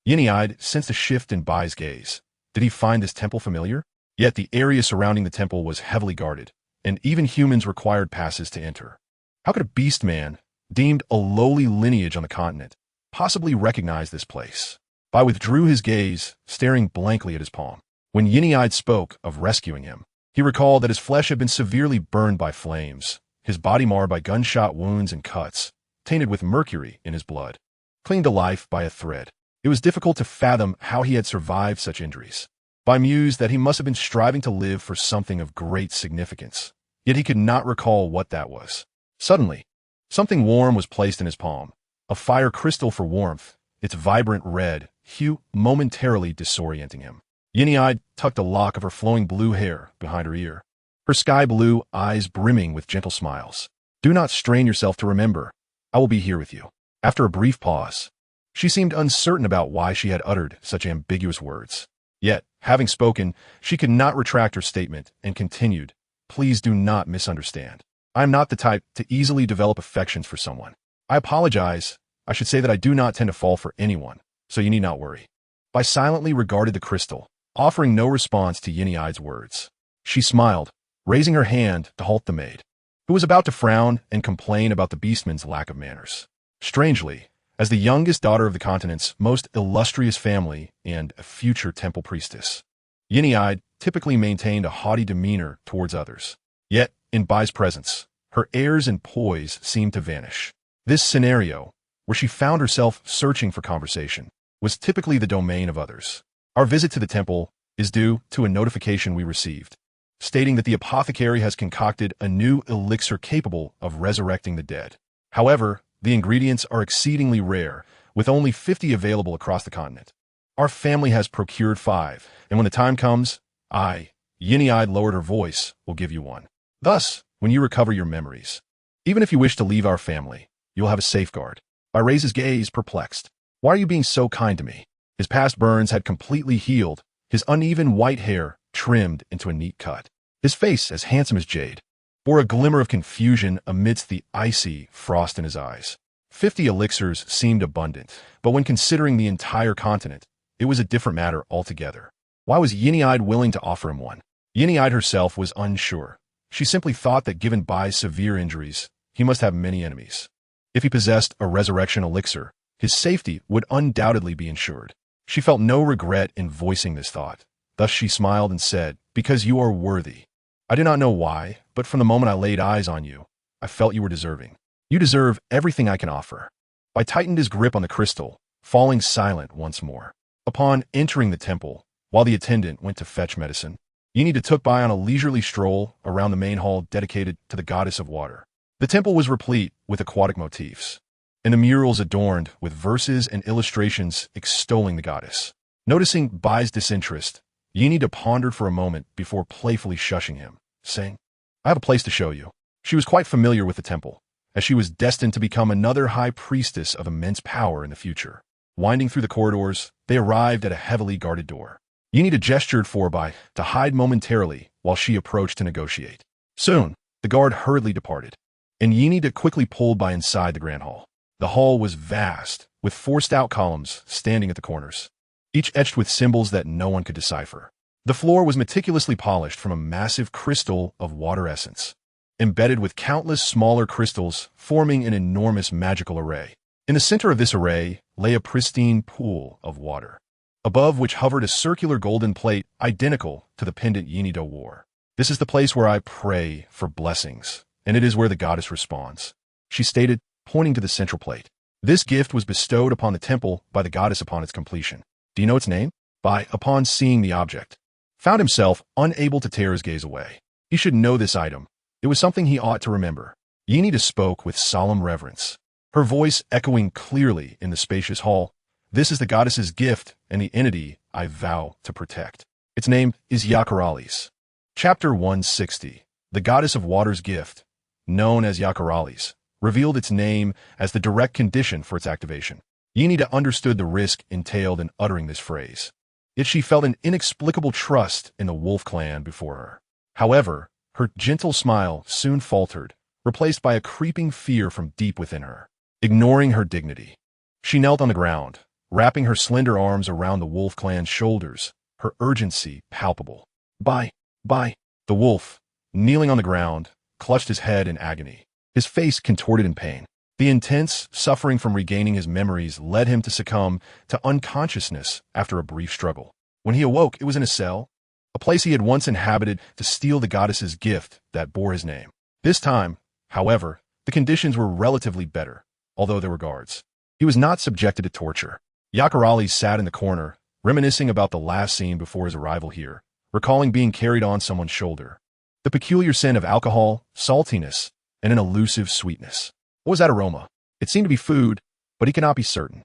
[SPEAKER 1] Yinny-eyed sensed a shift in Bai's gaze. Did he find this temple familiar? Yet the area surrounding the temple was heavily guarded, and even humans required passes to enter. How could a beast man, deemed a lowly lineage on the continent, possibly recognize this place? Bai withdrew his gaze, staring blankly at his palm. When Yinny-eyed spoke of rescuing him, he recalled that his flesh had been severely burned by flames, his body marred by gunshot wounds and cuts, tainted with mercury in his blood, clinging to life by a thread. It was difficult to fathom how he had survived such injuries. Bai mused that he must have been striving to live for something of great significance, yet he could not recall what that was. Suddenly, something warm was placed in his palm, a fire crystal for warmth, its vibrant red hue momentarily disorienting him. Yinny-eyed tucked a lock of her flowing blue hair behind her ear, her sky-blue eyes brimming with gentle smiles. "Do not strain yourself to remember. I will be here with you." After a brief pause, she seemed uncertain about why she had uttered such ambiguous words. Yet, having spoken, she could not retract her statement and continued, "Please do not misunderstand. I am not the type to easily develop affections for someone. I apologize. I should say that I do not tend to fall for anyone, so you need not worry." Bai silently regarded the crystal, offering no response to Yinny-eyed's words. She smiled, raising her hand to halt the maid, who was about to frown and complain about the beastman's lack of manners. Strangely, as the youngest daughter of the continent's most illustrious family and a future temple priestess, Yinny-eyed typically maintained a haughty demeanor towards others. Yet, in Bai's presence, her airs and poise seemed to vanish. This scenario, where she found herself searching for conversation, was typically the domain of others. "Our visit to the temple is due to a notification we received, stating that the apothecary has concocted a new elixir capable of resurrecting the dead. However, the ingredients are exceedingly rare, with only 50 available across the continent. Our family has procured 5, and when the time comes, Yinny-eyed lowered her voice, will give you one. Thus, when you recover your memories, even if you wish to leave our family, you'll have a safeguard." Bai raised his gaze, perplexed. "Why are you being so kind to me?" His past burns had completely healed, his uneven white hair trimmed into a neat cut, his face as handsome as jade, bore a glimmer of confusion amidst the icy frost in his eyes. 50 elixirs seemed abundant, but when considering the entire continent, it was a different matter altogether. Why was Yin'e'ide willing to offer him one? Yin'e'ide herself was unsure. She simply thought that given Bai's severe injuries, he must have many enemies. If he possessed a resurrection elixir, his safety would undoubtedly be ensured. She felt no regret in voicing this thought. Thus she smiled and said, "Because you are worthy. I do not know why, but from the moment I laid eyes on you, I felt you were deserving. You deserve everything I can offer." Bai tightened his grip on the crystal, falling silent once more. Upon entering the temple, while the attendant went to fetch medicine, Yin'e'ide took Bai on a leisurely stroll around the main hall dedicated to the goddess of water. The temple was replete with aquatic motifs, and the murals adorned with verses and illustrations extolling the goddess. Noticing Bai's disinterest, Yin'e'ide pondered for a moment before playfully shushing him, saying, "I have a place to show you." She was quite familiar with the temple, as she was destined to become another high priestess of immense power in the future. Winding through the corridors, they arrived at a heavily guarded door. Yin'e'ide gestured for Bai to hide momentarily while she approached to negotiate. Soon, the guard hurriedly departed, and Yin'e'ide quickly pulled Bai inside the grand hall. The hall was vast, with 4 stout columns standing at the corners, each etched with symbols that no one could decipher. The floor was meticulously polished from a massive crystal of water essence, embedded with countless smaller crystals forming an enormous magical array. In the center of this array lay a pristine pool of water, above which hovered a circular golden plate identical to the pendant Yin'e'ide wore. "This is the place where I pray for blessings, and it is where the goddess responds," she stated, pointing to the central plate. This gift was bestowed upon the temple by the goddess upon its completion. "Do you know its name?" Bai, upon seeing the object, found himself unable to tear his gaze away. He should know this item. It was something he ought to remember. Yin'e'ide spoke with solemn reverence, her voice echoing clearly in the spacious hall. "This is the goddess's gift and the entity I vow to protect. Its name is Yakarales." Chapter 160. The Goddess of Water's Gift, known as Yakarales, revealed its name as the direct condition for its activation. Yin'e'ide understood the risk entailed in uttering this phrase, yet she felt an inexplicable trust in the wolf clan before her. However, her gentle smile soon faltered, replaced by a creeping fear from deep within her. Ignoring her dignity, she knelt on the ground, wrapping her slender arms around the wolf clan's shoulders, her urgency palpable. "Bai, Bai!" The wolf, kneeling on the ground, clutched his head in agony, his face contorted in pain. The intense suffering from regaining his memories led him to succumb to unconsciousness after a brief struggle. When he awoke, it was in a cell, a place he had once inhabited to steal the goddess's gift that bore his name. This time, however, the conditions were relatively better, although there were guards. He was not subjected to torture. Yakarales sat in the corner, reminiscing about the last scene before his arrival here, recalling being carried on someone's shoulder. The peculiar scent of alcohol, saltiness, and an elusive sweetness. What was that aroma? It seemed to be food, but he could not be certain.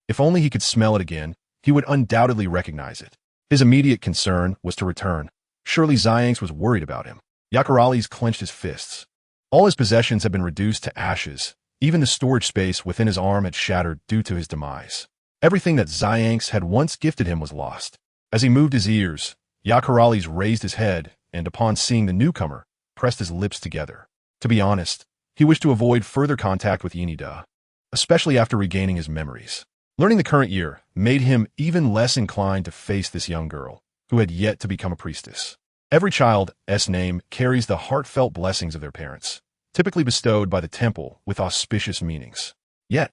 [SPEAKER 1] If only he could smell it again, he would undoubtedly recognize it. His immediate concern was to return. Surely Xianx was worried about him. Yakarales clenched his fists. All his possessions had been reduced to ashes. Even the storage space within his arm had shattered due to his demise. Everything that Xianx had once gifted him was lost. As he moved his ears, Yakarales raised his head and, upon seeing the newcomer, pressed his lips together. To be honest, he wished to avoid further contact with Yin'e'ide, especially after regaining his memories. Learning the current year made him even less inclined to face this young girl, who had yet to become a priestess. Every child's name carries the heartfelt blessings of their parents, typically bestowed by the temple with auspicious meanings. Yet,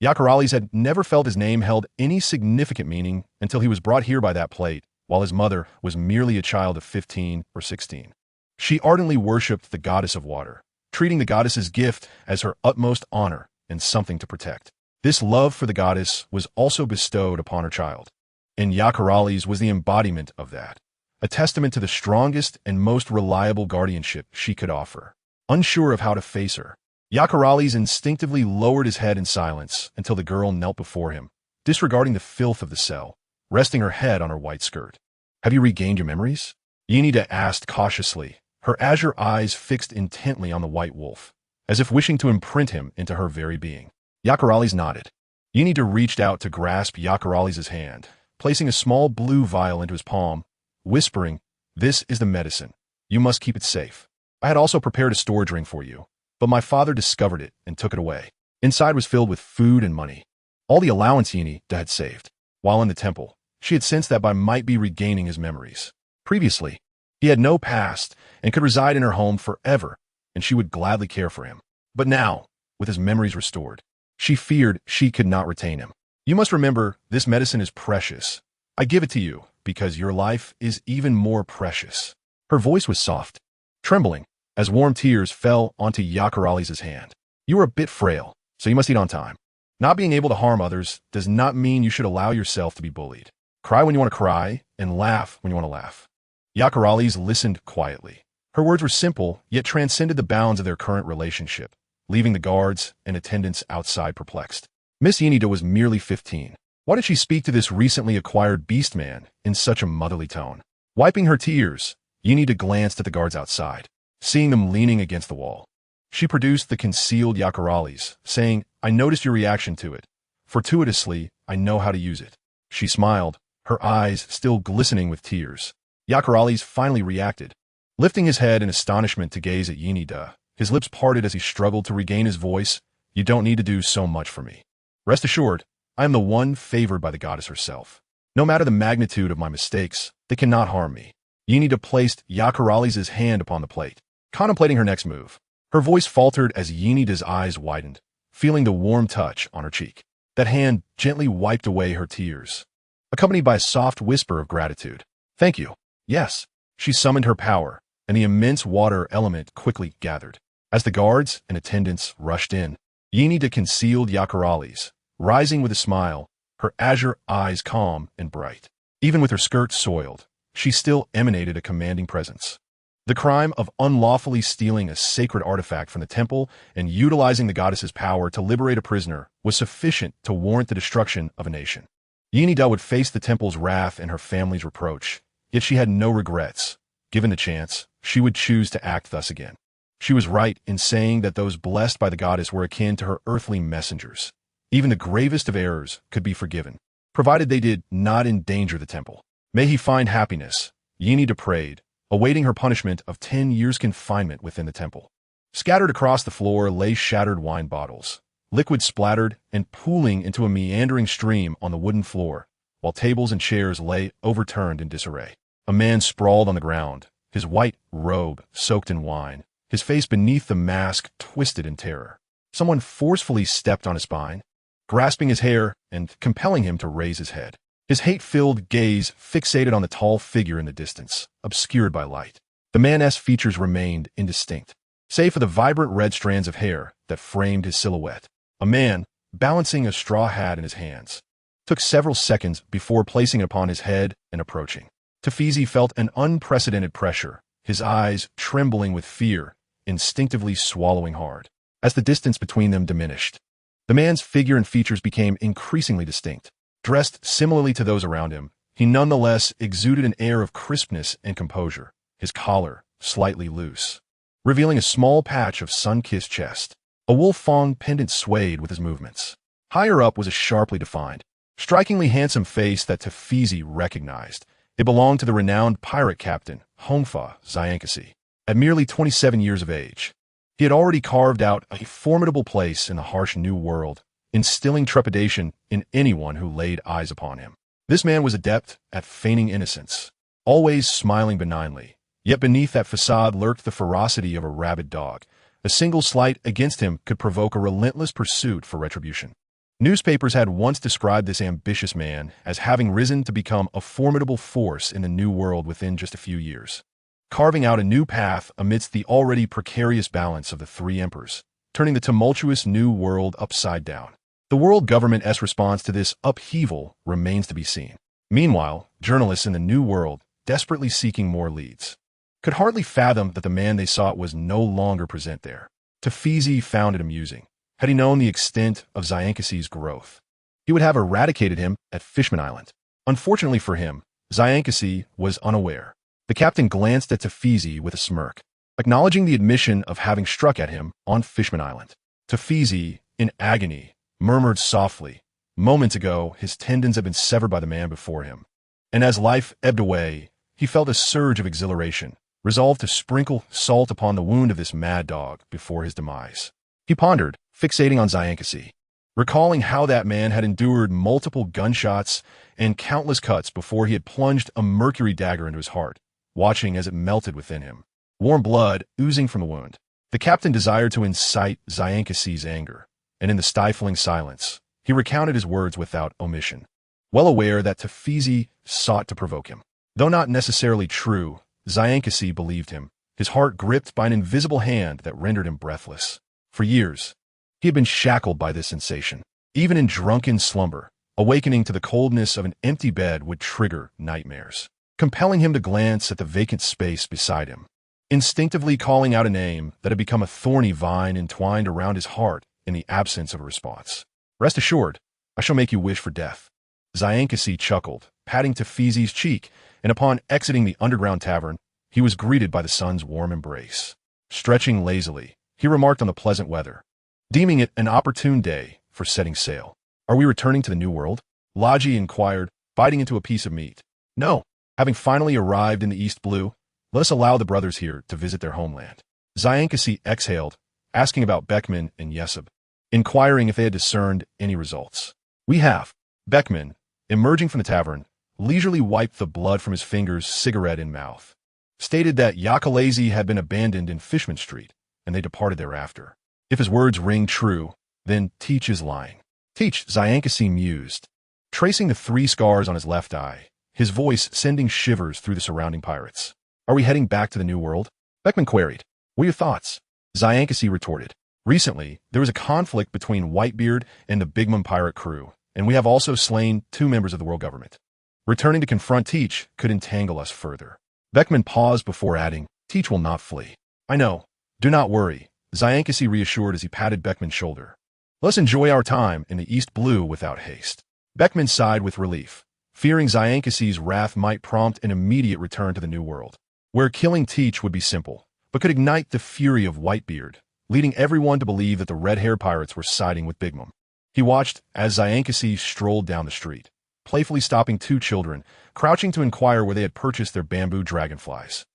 [SPEAKER 1] Yakarales had never felt his name held any significant meaning until he was brought here by that plate, while his mother was merely a child of 15 or 16. She ardently worshipped the goddess of water, treating the goddess's gift as her utmost honor and something to protect. This love for the goddess was also bestowed upon her child, and Yakarales was the embodiment of that, a testament to the strongest and most reliable guardianship she could offer. Unsure of how to face her, Yakarales instinctively lowered his head in silence until the girl knelt before him, disregarding the filth of the cell, resting her head on her white skirt. "Have you regained your memories?" Yin'e'ide asked cautiously, her azure eyes fixed intently on the white wolf, as if wishing to imprint him into her very being. Yakarales nodded. Yin'e'ide reached out to grasp Yakarales' hand, placing a small blue vial into his palm, whispering, "This is the medicine. You must keep it safe. I had also prepared a storage ring for you, but my father discovered it and took it away." Inside was filled with food and money, all the allowance Yenida had saved. While in the temple, she had sensed that Bai might be regaining his memories. Previously, he had no past and could reside in her home forever, and she would gladly care for him. But now, with his memories restored, she feared she could not retain him. "You must remember, this medicine is precious. I give it to you because your life is even more precious." Her voice was soft, trembling, as warm tears fell onto Yakarali's hand. "You are a bit frail, so you must eat on time. Not being able to harm others does not mean you should allow yourself to be bullied. Cry when you want to cry, and laugh when you want to laugh." Yakarali's listened quietly. Her words were simple, yet transcended the bounds of their current relationship, leaving the guards and attendants outside perplexed. Miss Yenida was merely 15. Why did she speak to this recently acquired beast man in such a motherly tone? Wiping her tears, Yenida glanced at the guards outside, seeing them leaning against the wall. She produced the concealed Yakarali's, saying, "I noticed your reaction to it. Fortuitously, I know how to use it." She smiled, her eyes still glistening with tears. Yakarali's finally reacted. Lifting his head in astonishment to gaze at Yenida, his lips parted as he struggled to regain his voice. "You don't need to do so much for me. Rest assured, I am the one favored by the goddess herself. No matter the magnitude of my mistakes, they cannot harm me." Yenida placed Yakarali's hand upon the plate, contemplating her next move. Her voice faltered as Yenida's eyes widened, feeling the warm touch on her cheek. That hand gently wiped away her tears, accompanied by a soft whisper of gratitude. "Thank you." "Yes." She summoned her power, and the immense water element quickly gathered. As the guards and attendants rushed in, Yenida concealed Yakarali's, rising with a smile, her azure eyes calm and bright. Even with her skirt soiled, she still emanated a commanding presence. The crime of unlawfully stealing a sacred artifact from the temple and utilizing the goddess's power to liberate a prisoner was sufficient to warrant the destruction of a nation. Yenida would face the temple's wrath and her family's reproach, yet she had no regrets. Given the chance, she would choose to act thus again. She was right in saying that those blessed by the goddess were akin to her earthly messengers. Even the gravest of errors could be forgiven, provided they did not endanger the temple. "May he find happiness," Yenida prayed, awaiting her punishment of 10 years' confinement within the temple. Scattered across the floor lay shattered wine bottles, liquid splattered and pooling into a meandering stream on the wooden floor, while tables and chairs lay overturned in disarray. A man sprawled on the ground, his white robe soaked in wine, his face beneath the mask twisted in terror. Someone forcefully stepped on his spine, grasping his hair and compelling him to raise his head. His hate-filled gaze fixated on the tall figure in the distance, obscured by light. The man's features remained indistinct, save for the vibrant red strands of hair that framed his silhouette. A man, balancing a straw hat in his hands, took several seconds before placing it upon his head and approaching. Tafizi felt an unprecedented pressure, his eyes trembling with fear, instinctively swallowing hard. As the distance between them diminished, the man's figure and features became increasingly distinct. Dressed similarly to those around him, he nonetheless exuded an air of crispness and composure, his collar slightly loose, revealing a small patch of sun-kissed chest. A wolf-fawn pendant swayed with his movements. Higher up was a sharply defined, strikingly handsome face that Tafizi recognized. It belonged to the renowned pirate captain, Hongfa Zyankasi. At merely 27 years of age, he had already carved out a formidable place in the harsh new world, instilling trepidation in anyone who laid eyes upon him. This man was adept at feigning innocence, always smiling benignly, yet beneath that facade lurked the ferocity of a rabid dog. A single slight against him could provoke a relentless pursuit for retribution. Newspapers had once described this ambitious man as having risen to become a formidable force in the new world within just a few years, carving out a new path amidst the already precarious balance of the three emperors, turning the tumultuous new world upside down. The world government's response to this upheaval remains to be seen. Meanwhile, journalists in the new world, desperately seeking more leads, could hardly fathom that the man they sought was no longer present there. Tafizi found it amusing. Had he known the extent of Zyankasi's growth, he would have eradicated him at Fishman Island. Unfortunately for him, Zyankasi was unaware. The captain glanced at Tafizi with a smirk, acknowledging the admission of having struck at him on Fishman Island. Tafizi, in agony, murmured softly, Moments ago, his tendons had been severed by the man before him. And as life ebbed away, he felt a surge of exhilaration, resolved to sprinkle salt upon the wound of this mad dog before his demise. He pondered, fixating on Zyankasi, recalling how that man had endured multiple gunshots and countless cuts before he had plunged a mercury dagger into his heart, watching as it melted within him, warm blood oozing from the wound. The captain desired to incite Zyankasi's anger, and in the stifling silence, he recounted his words without omission, well aware that Tafizi sought to provoke him. Though not necessarily true, Zyankasi believed him, his heart gripped by an invisible hand that rendered him breathless. For years, he had been shackled by this sensation. Even in drunken slumber, awakening to the coldness of an empty bed would trigger nightmares, compelling him to glance at the vacant space beside him, instinctively calling out a name that had become a thorny vine entwined around his heart in the absence of a response. Rest assured, I shall make you wish for death. Zyankasi chuckled, patting Tafizi's cheek, and upon exiting the underground tavern, he was greeted by the sun's warm embrace. Stretching lazily, he remarked on the pleasant weather, deeming it an opportune day for setting sail. Are we returning to the New World? Laji inquired, biting into a piece of meat. No. Having finally arrived in the East Blue, let us allow the brothers here to visit their homeland. Zyankasi exhaled, asking about Beckman and Yesub, inquiring if they had discerned any results. We have. Beckman, emerging from the tavern, leisurely wiped the blood from his fingers, cigarette in mouth, stated that Yakalazi had been abandoned in Fishman Street, and they departed thereafter. If his words ring true, then Teach is lying. Teach, Zyankasi mused, tracing the 3 scars on his left eye, his voice sending shivers through the surrounding pirates. Are we heading back to the New World? Beckman queried. What are your thoughts? Zyankasi retorted. Recently, there was a conflict between Whitebeard and the Big Mum pirate crew, and we have also slain 2 members of the world government. Returning to confront Teach could entangle us further. Beckman paused before adding, Teach will not flee. I know. Do not worry, Zyankasi reassured as he patted Beckman's shoulder. Let's enjoy our time in the East Blue without haste. Beckman sighed with relief, fearing Zyankasi's wrath might prompt an immediate return to the New World, where killing Teach would be simple, but could ignite the fury of Whitebeard, leading everyone to believe that the red-haired pirates were siding with Big Mum. He watched as Zyankasi strolled down the street, playfully stopping 2 children, crouching to inquire where they had purchased their bamboo dragonflies.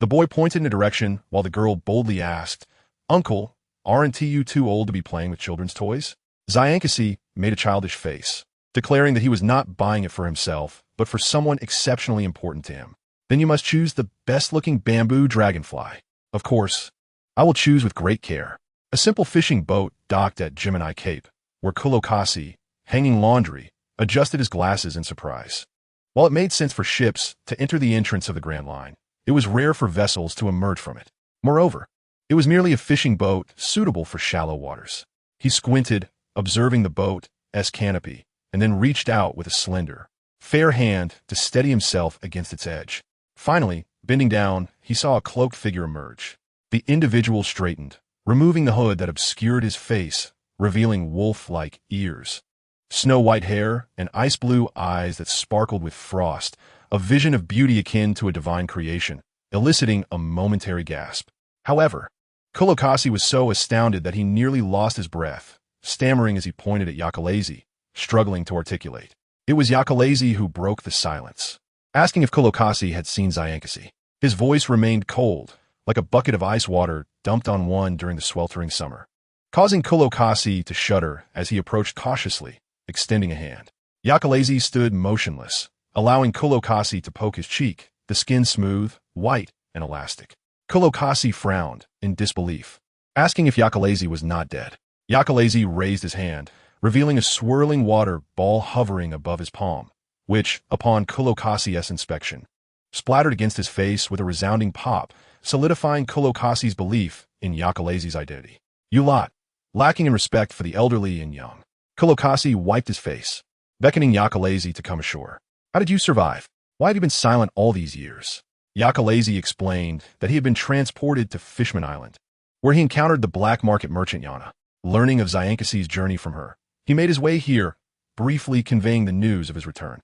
[SPEAKER 1] The boy pointed in a direction while the girl boldly asked, Uncle, aren't you too old to be playing with children's toys? Zyankasi made a childish face, declaring that he was not buying it for himself, but for someone exceptionally important to him. Then you must choose the best-looking bamboo dragonfly. Of course, I will choose with great care. A simple fishing boat docked at Gemini Cape, where Kulokasi, hanging laundry, adjusted his glasses in surprise. While it made sense for ships to enter the entrance of the Grand Line, it was rare for vessels to emerge from it. Moreover, it was merely a fishing boat suitable for shallow waters. He squinted, observing the boat's canopy, and then reached out with a slender, fair hand to steady himself against its edge. Finally, bending down, he saw a cloaked figure emerge. The individual straightened, removing the hood that obscured his face, revealing wolf-like ears, snow-white hair, and ice-blue eyes that sparkled with frost, a vision of beauty akin to a divine creation, eliciting a momentary gasp. However, Kulokasi was so astounded that he nearly lost his breath, stammering as he pointed at Yakalazi, struggling to articulate. It was Yakalazi who broke the silence, asking if Kulokasi had seen Zyankasi. His voice remained cold, like a bucket of ice water dumped on one during the sweltering summer, causing Kulokasi to shudder as he approached cautiously, extending a hand. Yakalazi stood motionless, allowing Kulokasi to poke his cheek, the skin smooth, white, and elastic. Kulokasi frowned in disbelief, asking if Yakalazi was not dead. Yakalazi raised his hand, revealing a swirling water ball hovering above his palm, which, upon Kulokasi's inspection, splattered against his face with a resounding pop, solidifying Kulokasi's belief in Yakalazi's identity. You lot, lacking in respect for the elderly and young. Kulokasi wiped his face, beckoning Yakalazi to come ashore. How did you survive? Why have you been silent all these years? Yakalazi explained that he had been transported to Fishman Island, where he encountered the black market merchant Yana. Learning of Zyankasi's journey from her, he made his way here, briefly conveying the news of his return.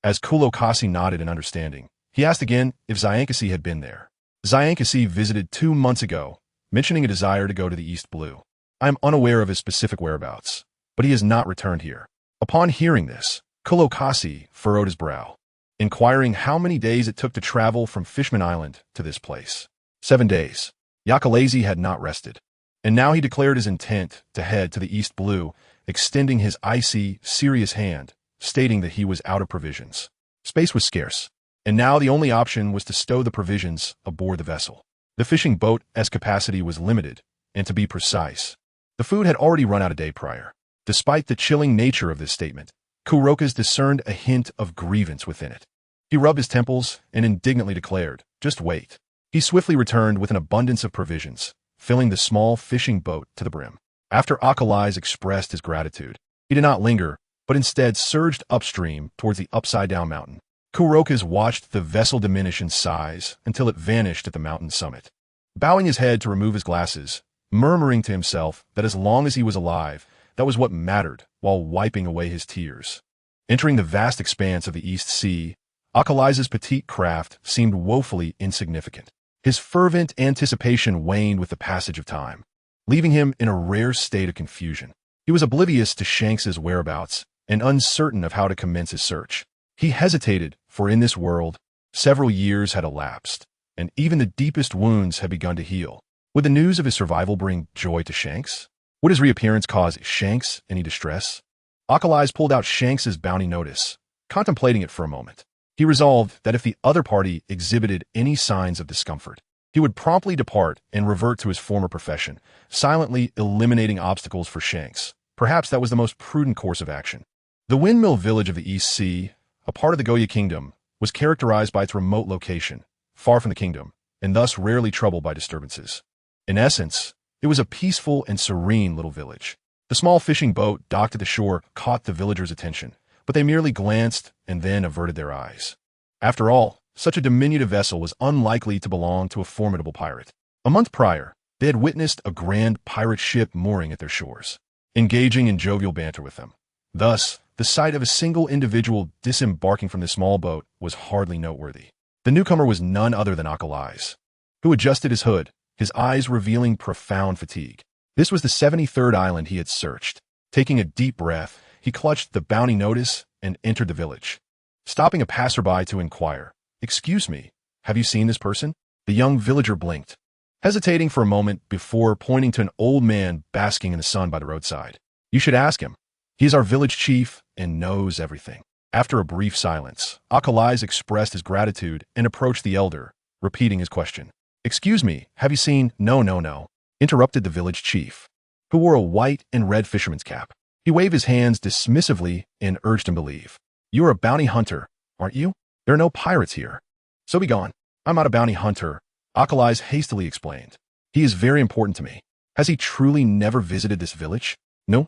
[SPEAKER 1] As Kulokasi nodded in understanding, he asked again if Zyankasi had been there. Zyankasi visited 2 months ago, mentioning a desire to go to the East Blue. I am unaware of his specific whereabouts, but he has not returned here. Upon hearing this, Kulokasi furrowed his brow, inquiring how many days it took to travel from Fishman Island to this place. 7 days. Yakalazi had not rested, and now he declared his intent to head to the East Blue, extending his icy, serious hand, stating that he was out of provisions. Space was scarce, and now the only option was to stow the provisions aboard the vessel. The fishing boat's capacity was limited, and to be precise, the food had already run out a day prior. Despite the chilling nature of this statement, Kurokas discerned a hint of grievance within it. He rubbed his temples and indignantly declared, "Just wait." He swiftly returned with an abundance of provisions, filling the small fishing boat to the brim. After Akalais expressed his gratitude, he did not linger, but instead surged upstream towards the upside-down mountain. Kurokas watched the vessel diminish in size until it vanished at the mountain summit. Bowing his head to remove his glasses, murmuring to himself that as long as he was alive, that was what mattered, while wiping away his tears. Entering the vast expanse of the East Sea, Akalais's petite craft seemed woefully insignificant. His fervent anticipation waned with the passage of time, leaving him in a rare state of confusion. He was oblivious to Shanks's whereabouts and uncertain of how to commence his search. He hesitated, for in this world, several years had elapsed, and even the deepest wounds had begun to heal. Would the news of his survival bring joy to Shanks? Would his reappearance cause Shanks any distress? Akalais pulled out Shanks's bounty notice, contemplating it for a moment. He resolved that if the other party exhibited any signs of discomfort, he would promptly depart and revert to his former profession, silently eliminating obstacles for Shanks. Perhaps that was the most prudent course of action. The windmill village of the East Sea, a part of the Goya Kingdom, was characterized by its remote location, far from the kingdom, and thus rarely troubled by disturbances. In essence, it was a peaceful and serene little village. The small fishing boat docked at the shore caught the villagers' attention, but they merely glanced and then averted their eyes. After all, such a diminutive vessel was unlikely to belong to a formidable pirate. A month prior, they had witnessed a grand pirate ship mooring at their shores, engaging in jovial banter with them. Thus, the sight of a single individual disembarking from the small boat was hardly noteworthy. The newcomer was none other than Akalais, who adjusted his hood, his eyes revealing profound fatigue. This was the 73rd island he had searched. Taking a deep breath, he clutched the bounty notice and entered the village. Stopping a passerby to inquire, "Excuse me, have you seen this person?" The young villager blinked, hesitating for a moment before pointing to an old man basking in the sun by the roadside. "You should ask him. He is our village chief and knows everything." After a brief silence, Akalais expressed his gratitude and approached the elder, repeating his question. "Excuse me, have you seen—" No, interrupted the village chief, who wore a white and red fisherman's cap. He waved his hands dismissively and urged him to leave. "You are a bounty hunter, aren't you? There are no pirates here. So be gone." "I'm not a bounty hunter," Akalais hastily explained. "He is very important to me." "Has he truly never visited this village?" No.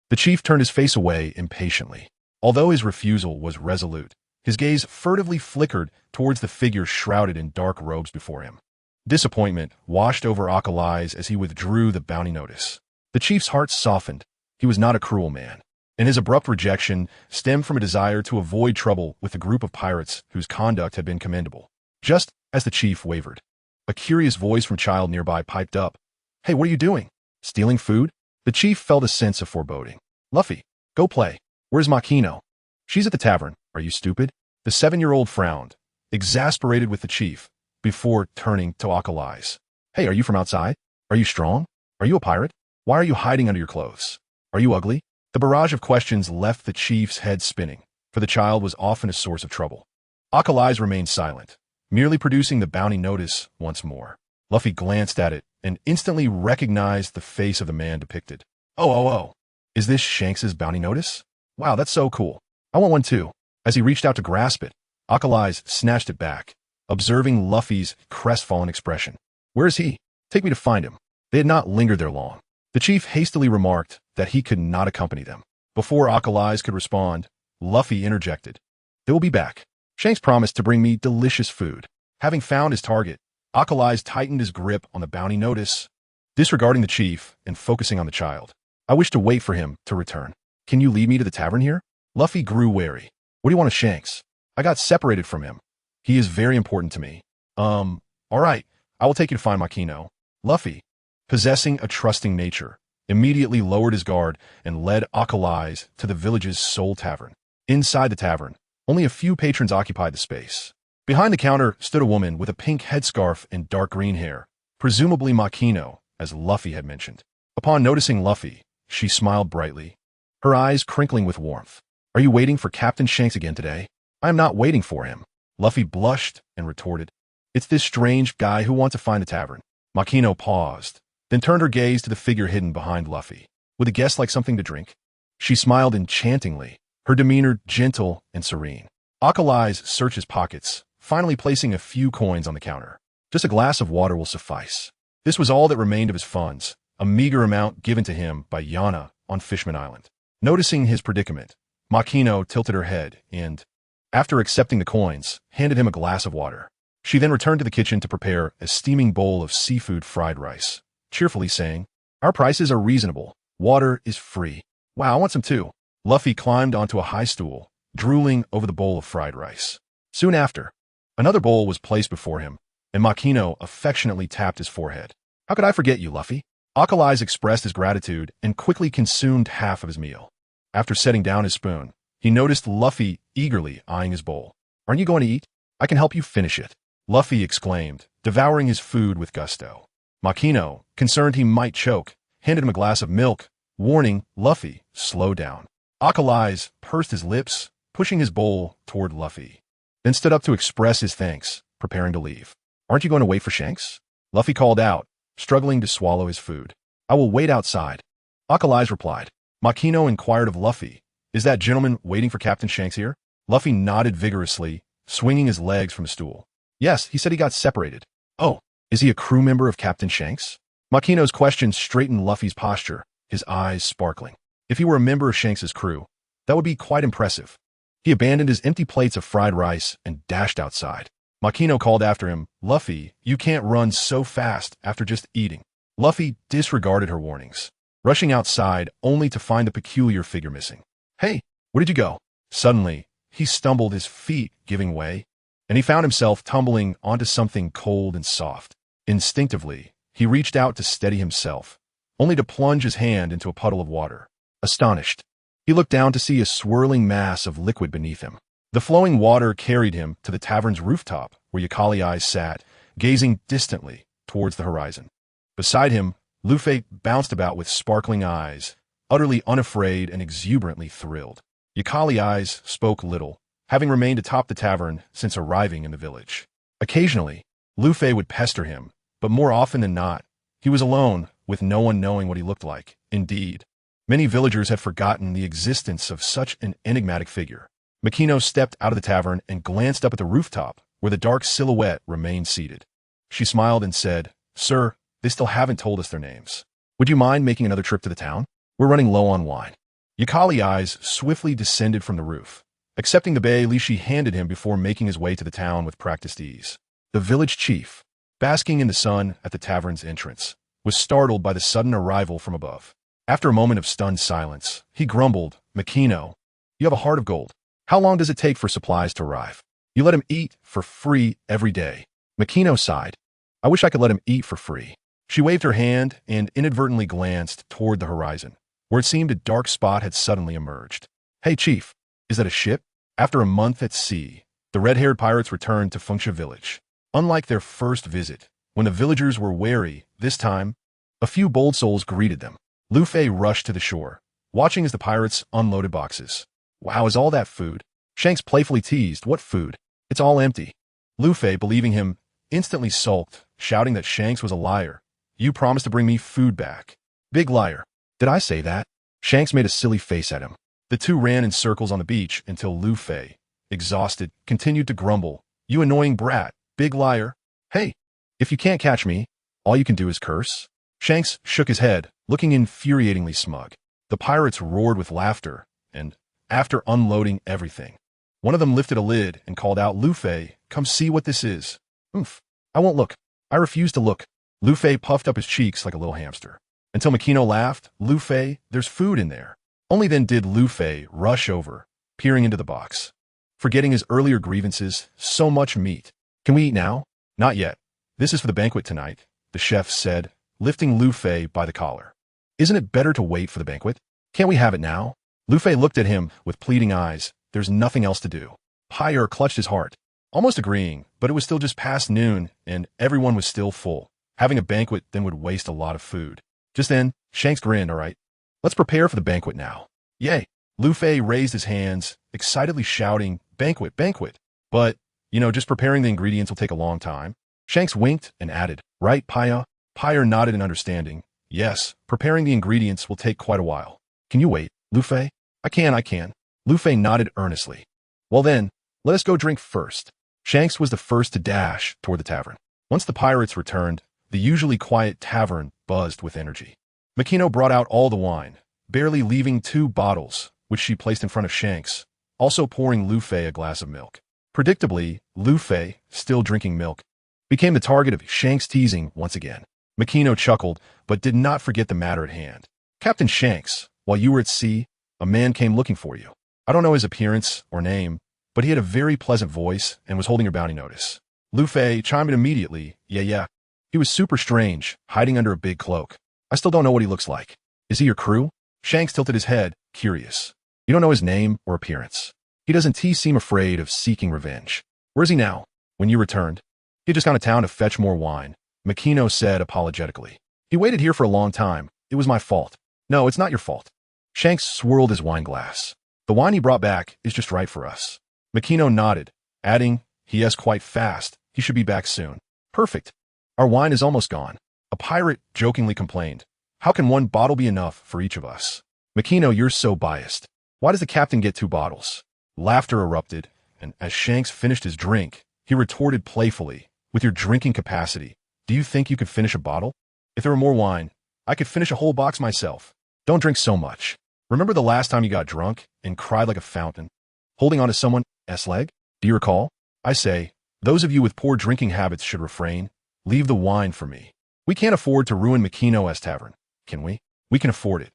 [SPEAKER 1] The chief turned his face away impatiently. Although his refusal was resolute, his gaze furtively flickered towards the figure shrouded in dark robes before him. Disappointment washed over Akalais as he withdrew the bounty notice. The chief's heart softened. He was not a cruel man, and his abrupt rejection stemmed from a desire to avoid trouble with a group of pirates whose conduct had been commendable. Just as the chief wavered, a curious voice from a child nearby piped up. "Hey, what are you doing? Stealing food?" The chief felt a sense of foreboding. "Luffy, go play. Where's Makino?" "She's at the tavern. Are you stupid?" The 7-year-old frowned, exasperated with the chief, before turning to Akalais. "Hey, are you from outside? Are you strong? Are you a pirate? Why are you hiding under your clothes? Are you ugly?" The barrage of questions left the chief's head spinning, for the child was often a source of trouble. Akalais remained silent, merely producing the bounty notice once more. Luffy glanced at it and instantly recognized the face of the man depicted. Oh. Is this Shanks's bounty notice? Wow, that's so cool. I want one too." As he reached out to grasp it, Akalais snatched it back, observing Luffy's crestfallen expression. "Where is he? Take me to find him." They had not lingered there long. The chief hastily remarked that he could not accompany them. Before Akalais could respond, Luffy interjected. "They will be back. Shanks promised to bring me delicious food." Having found his target, Akalais tightened his grip on the bounty notice, disregarding the chief and focusing on the child. "I wish to wait for him to return. Can you lead me to the tavern here?" Luffy grew wary. "What do you want of Shanks? I got separated from him. He is very important to me." All right, I will take you to find Makino." Luffy, possessing a trusting nature, immediately lowered his guard and led Akalais to the village's sole tavern. Inside the tavern, only a few patrons occupied the space. Behind the counter stood a woman with a pink headscarf and dark green hair, presumably Makino, as Luffy had mentioned. Upon noticing Luffy, she smiled brightly, her eyes crinkling with warmth. "Are you waiting for Captain Shanks again today?" "I am not waiting for him." Luffy blushed and retorted, "It's this strange guy who wants to find the tavern." Makino paused, then turned her gaze to the figure hidden behind Luffy. "Would a guest like something to drink?" She smiled enchantingly, her demeanor gentle and serene. Akalais searched his pockets, finally placing a few coins on the counter. "Just a glass of water will suffice." This was all that remained of his funds, a meager amount given to him by Yana on Fishman Island. Noticing his predicament, Makino tilted her head and, after accepting the coins, handed him a glass of water. She then returned to the kitchen to prepare a steaming bowl of seafood fried rice, cheerfully saying, "Our prices are reasonable. Water is free." "Wow, I want some too." Luffy climbed onto a high stool, drooling over the bowl of fried rice. Soon after, another bowl was placed before him, and Makino affectionately tapped his forehead. "How could I forget you, Luffy?" Akalais expressed his gratitude and quickly consumed half of his meal. After setting down his spoon, he noticed Luffy eagerly eyeing his bowl. "Aren't you going to eat? I can help you finish it," Luffy exclaimed, devouring his food with gusto. Makino, concerned he might choke, handed him a glass of milk, warning Luffy, "Slow down." Akalais pursed his lips, pushing his bowl toward Luffy, then stood up to express his thanks, preparing to leave. "Aren't you going to wait for Shanks?" Luffy called out, struggling to swallow his food. "I will wait outside," Akalais replied. Makino inquired of Luffy, "Is that gentleman waiting for Captain Shanks here?" Luffy nodded vigorously, swinging his legs from the stool. "Yes, he said he got separated." "Oh, is he a crew member of Captain Shanks?" Makino's question straightened Luffy's posture, his eyes sparkling. If he were a member of Shanks's crew, that would be quite impressive. He abandoned his empty plates of fried rice and dashed outside. Makino called after him, "Luffy, you can't run so fast after just eating." Luffy disregarded her warnings, rushing outside only to find the peculiar figure missing. "Hey, where did you go?" Suddenly, he stumbled, his feet giving way, and he found himself tumbling onto something cold and soft. Instinctively, he reached out to steady himself, only to plunge his hand into a puddle of water. Astonished, he looked down to see a swirling mass of liquid beneath him. The flowing water carried him to the tavern's rooftop, where Akalais sat, gazing distantly towards the horizon. Beside him, Luffy bounced about with sparkling eyes, utterly unafraid and exuberantly thrilled. Akalais spoke little, having remained atop the tavern since arriving in the village. Occasionally, Luffy would pester him, but more often than not, he was alone, with no one knowing what he looked like. Indeed, many villagers had forgotten the existence of such an enigmatic figure. Makino stepped out of the tavern and glanced up at the rooftop, where the dark silhouette remained seated. She smiled and said, "Sir, they still haven't told us their names. Would you mind making another trip to the town? We're running low on wine." Akalais swiftly descended from the roof, accepting the bay she handed him before making his way to the town with practiced ease. The village chief, basking in the sun at the tavern's entrance, was startled by the sudden arrival from above. After a moment of stunned silence, he grumbled, "Makino, you have a heart of gold. How long does it take for supplies to arrive? You let him eat for free every day." Makino sighed. "I wish I could let him eat for free." She waved her hand and inadvertently glanced toward the horizon, where it seemed a dark spot had suddenly emerged. "Hey, Chief, is that a ship?" After a month at sea, the red-haired pirates returned to Funksha village. Unlike their first visit, when the villagers were wary, this time, a few bold souls greeted them. Luffy rushed to the shore, watching as the pirates unloaded boxes. "Wow, is all that food?" Shanks playfully teased, "What food? It's all empty." Luffy, believing him, instantly sulked, shouting that Shanks was a liar. "You promised to bring me food back." "Big liar. Did I say that?" Shanks made a silly face at him. The two ran in circles on the beach until Luffy, exhausted, continued to grumble, "You annoying brat, big liar. Hey, if you can't catch me, all you can do is curse." Shanks shook his head, looking infuriatingly smug. The pirates roared with laughter, and, after unloading everything, one of them lifted a lid and called out, "Luffy, come see what this is." "Oomph, I won't look. I refuse to look." Luffy puffed up his cheeks like a little hamster. Until Makino laughed, "Luffy, there's food in there." Only then did Luffy rush over, peering into the box. Forgetting his earlier grievances, "So much meat. Can we eat now?" "Not yet. This is for the banquet tonight," the chef said, lifting Luffy by the collar. Isn't it better to wait for the banquet? Can't we have it now? Lu Fei looked at him with pleading eyes. There's nothing else to do. Pyre clutched his heart, almost agreeing, but it was still just past noon, and everyone was still full. Having a banquet then would waste a lot of food. Just then, Shanks grinned, all right. Let's prepare for the banquet now. Yay! Lu Fei raised his hands, excitedly shouting, banquet, banquet. But, just preparing the ingredients will take a long time. Shanks winked and added, right, Pyre? Pyre nodded in understanding. Yes, preparing the ingredients will take quite a while. Can you wait, Lu Fei? I can. Lu Fei nodded earnestly. Well then, let us go drink first. Shanks was the first to dash toward the tavern. Once the pirates returned, the usually quiet tavern buzzed with energy. Makino brought out all the wine, barely leaving 2 bottles, which she placed in front of Shanks, also pouring Lu Fei a glass of milk. Predictably, Lu Fei, still drinking milk, became the target of Shanks' teasing once again. Makino chuckled, but did not forget the matter at hand. Captain Shanks, while you were at sea, a man came looking for you. I don't know his appearance or name, but he had a very pleasant voice and was holding your bounty notice. Lu Fei chimed in immediately. Yeah. He was super strange, hiding under a big cloak. I still don't know what he looks like. Is he your crew? Shanks tilted his head, curious. You don't know his name or appearance. He doesn't seem afraid of seeking revenge. Where's he now? When you returned? He had just gone to town to fetch more wine, Makino said apologetically. He waited here for a long time. It was my fault. No, it's not your fault. Shanks swirled his wine glass. The wine he brought back is just right for us. Makino nodded, adding, he is quite fast. He should be back soon. Perfect. Our wine is almost gone. A pirate jokingly complained. How can 1 bottle be enough for each of us? Makino, you're so biased. Why does the captain get 2 bottles? Laughter erupted, and as Shanks finished his drink, he retorted playfully, with your drinking capacity, do you think you could finish a bottle? If there were more wine, I could finish a whole box myself. Don't drink so much. Remember the last time you got drunk and cried like a fountain, holding on to someone's leg? Do you recall? I say, those of you with poor drinking habits should refrain. Leave the wine for me. We can't afford to ruin Makino's tavern, can we? We can afford it.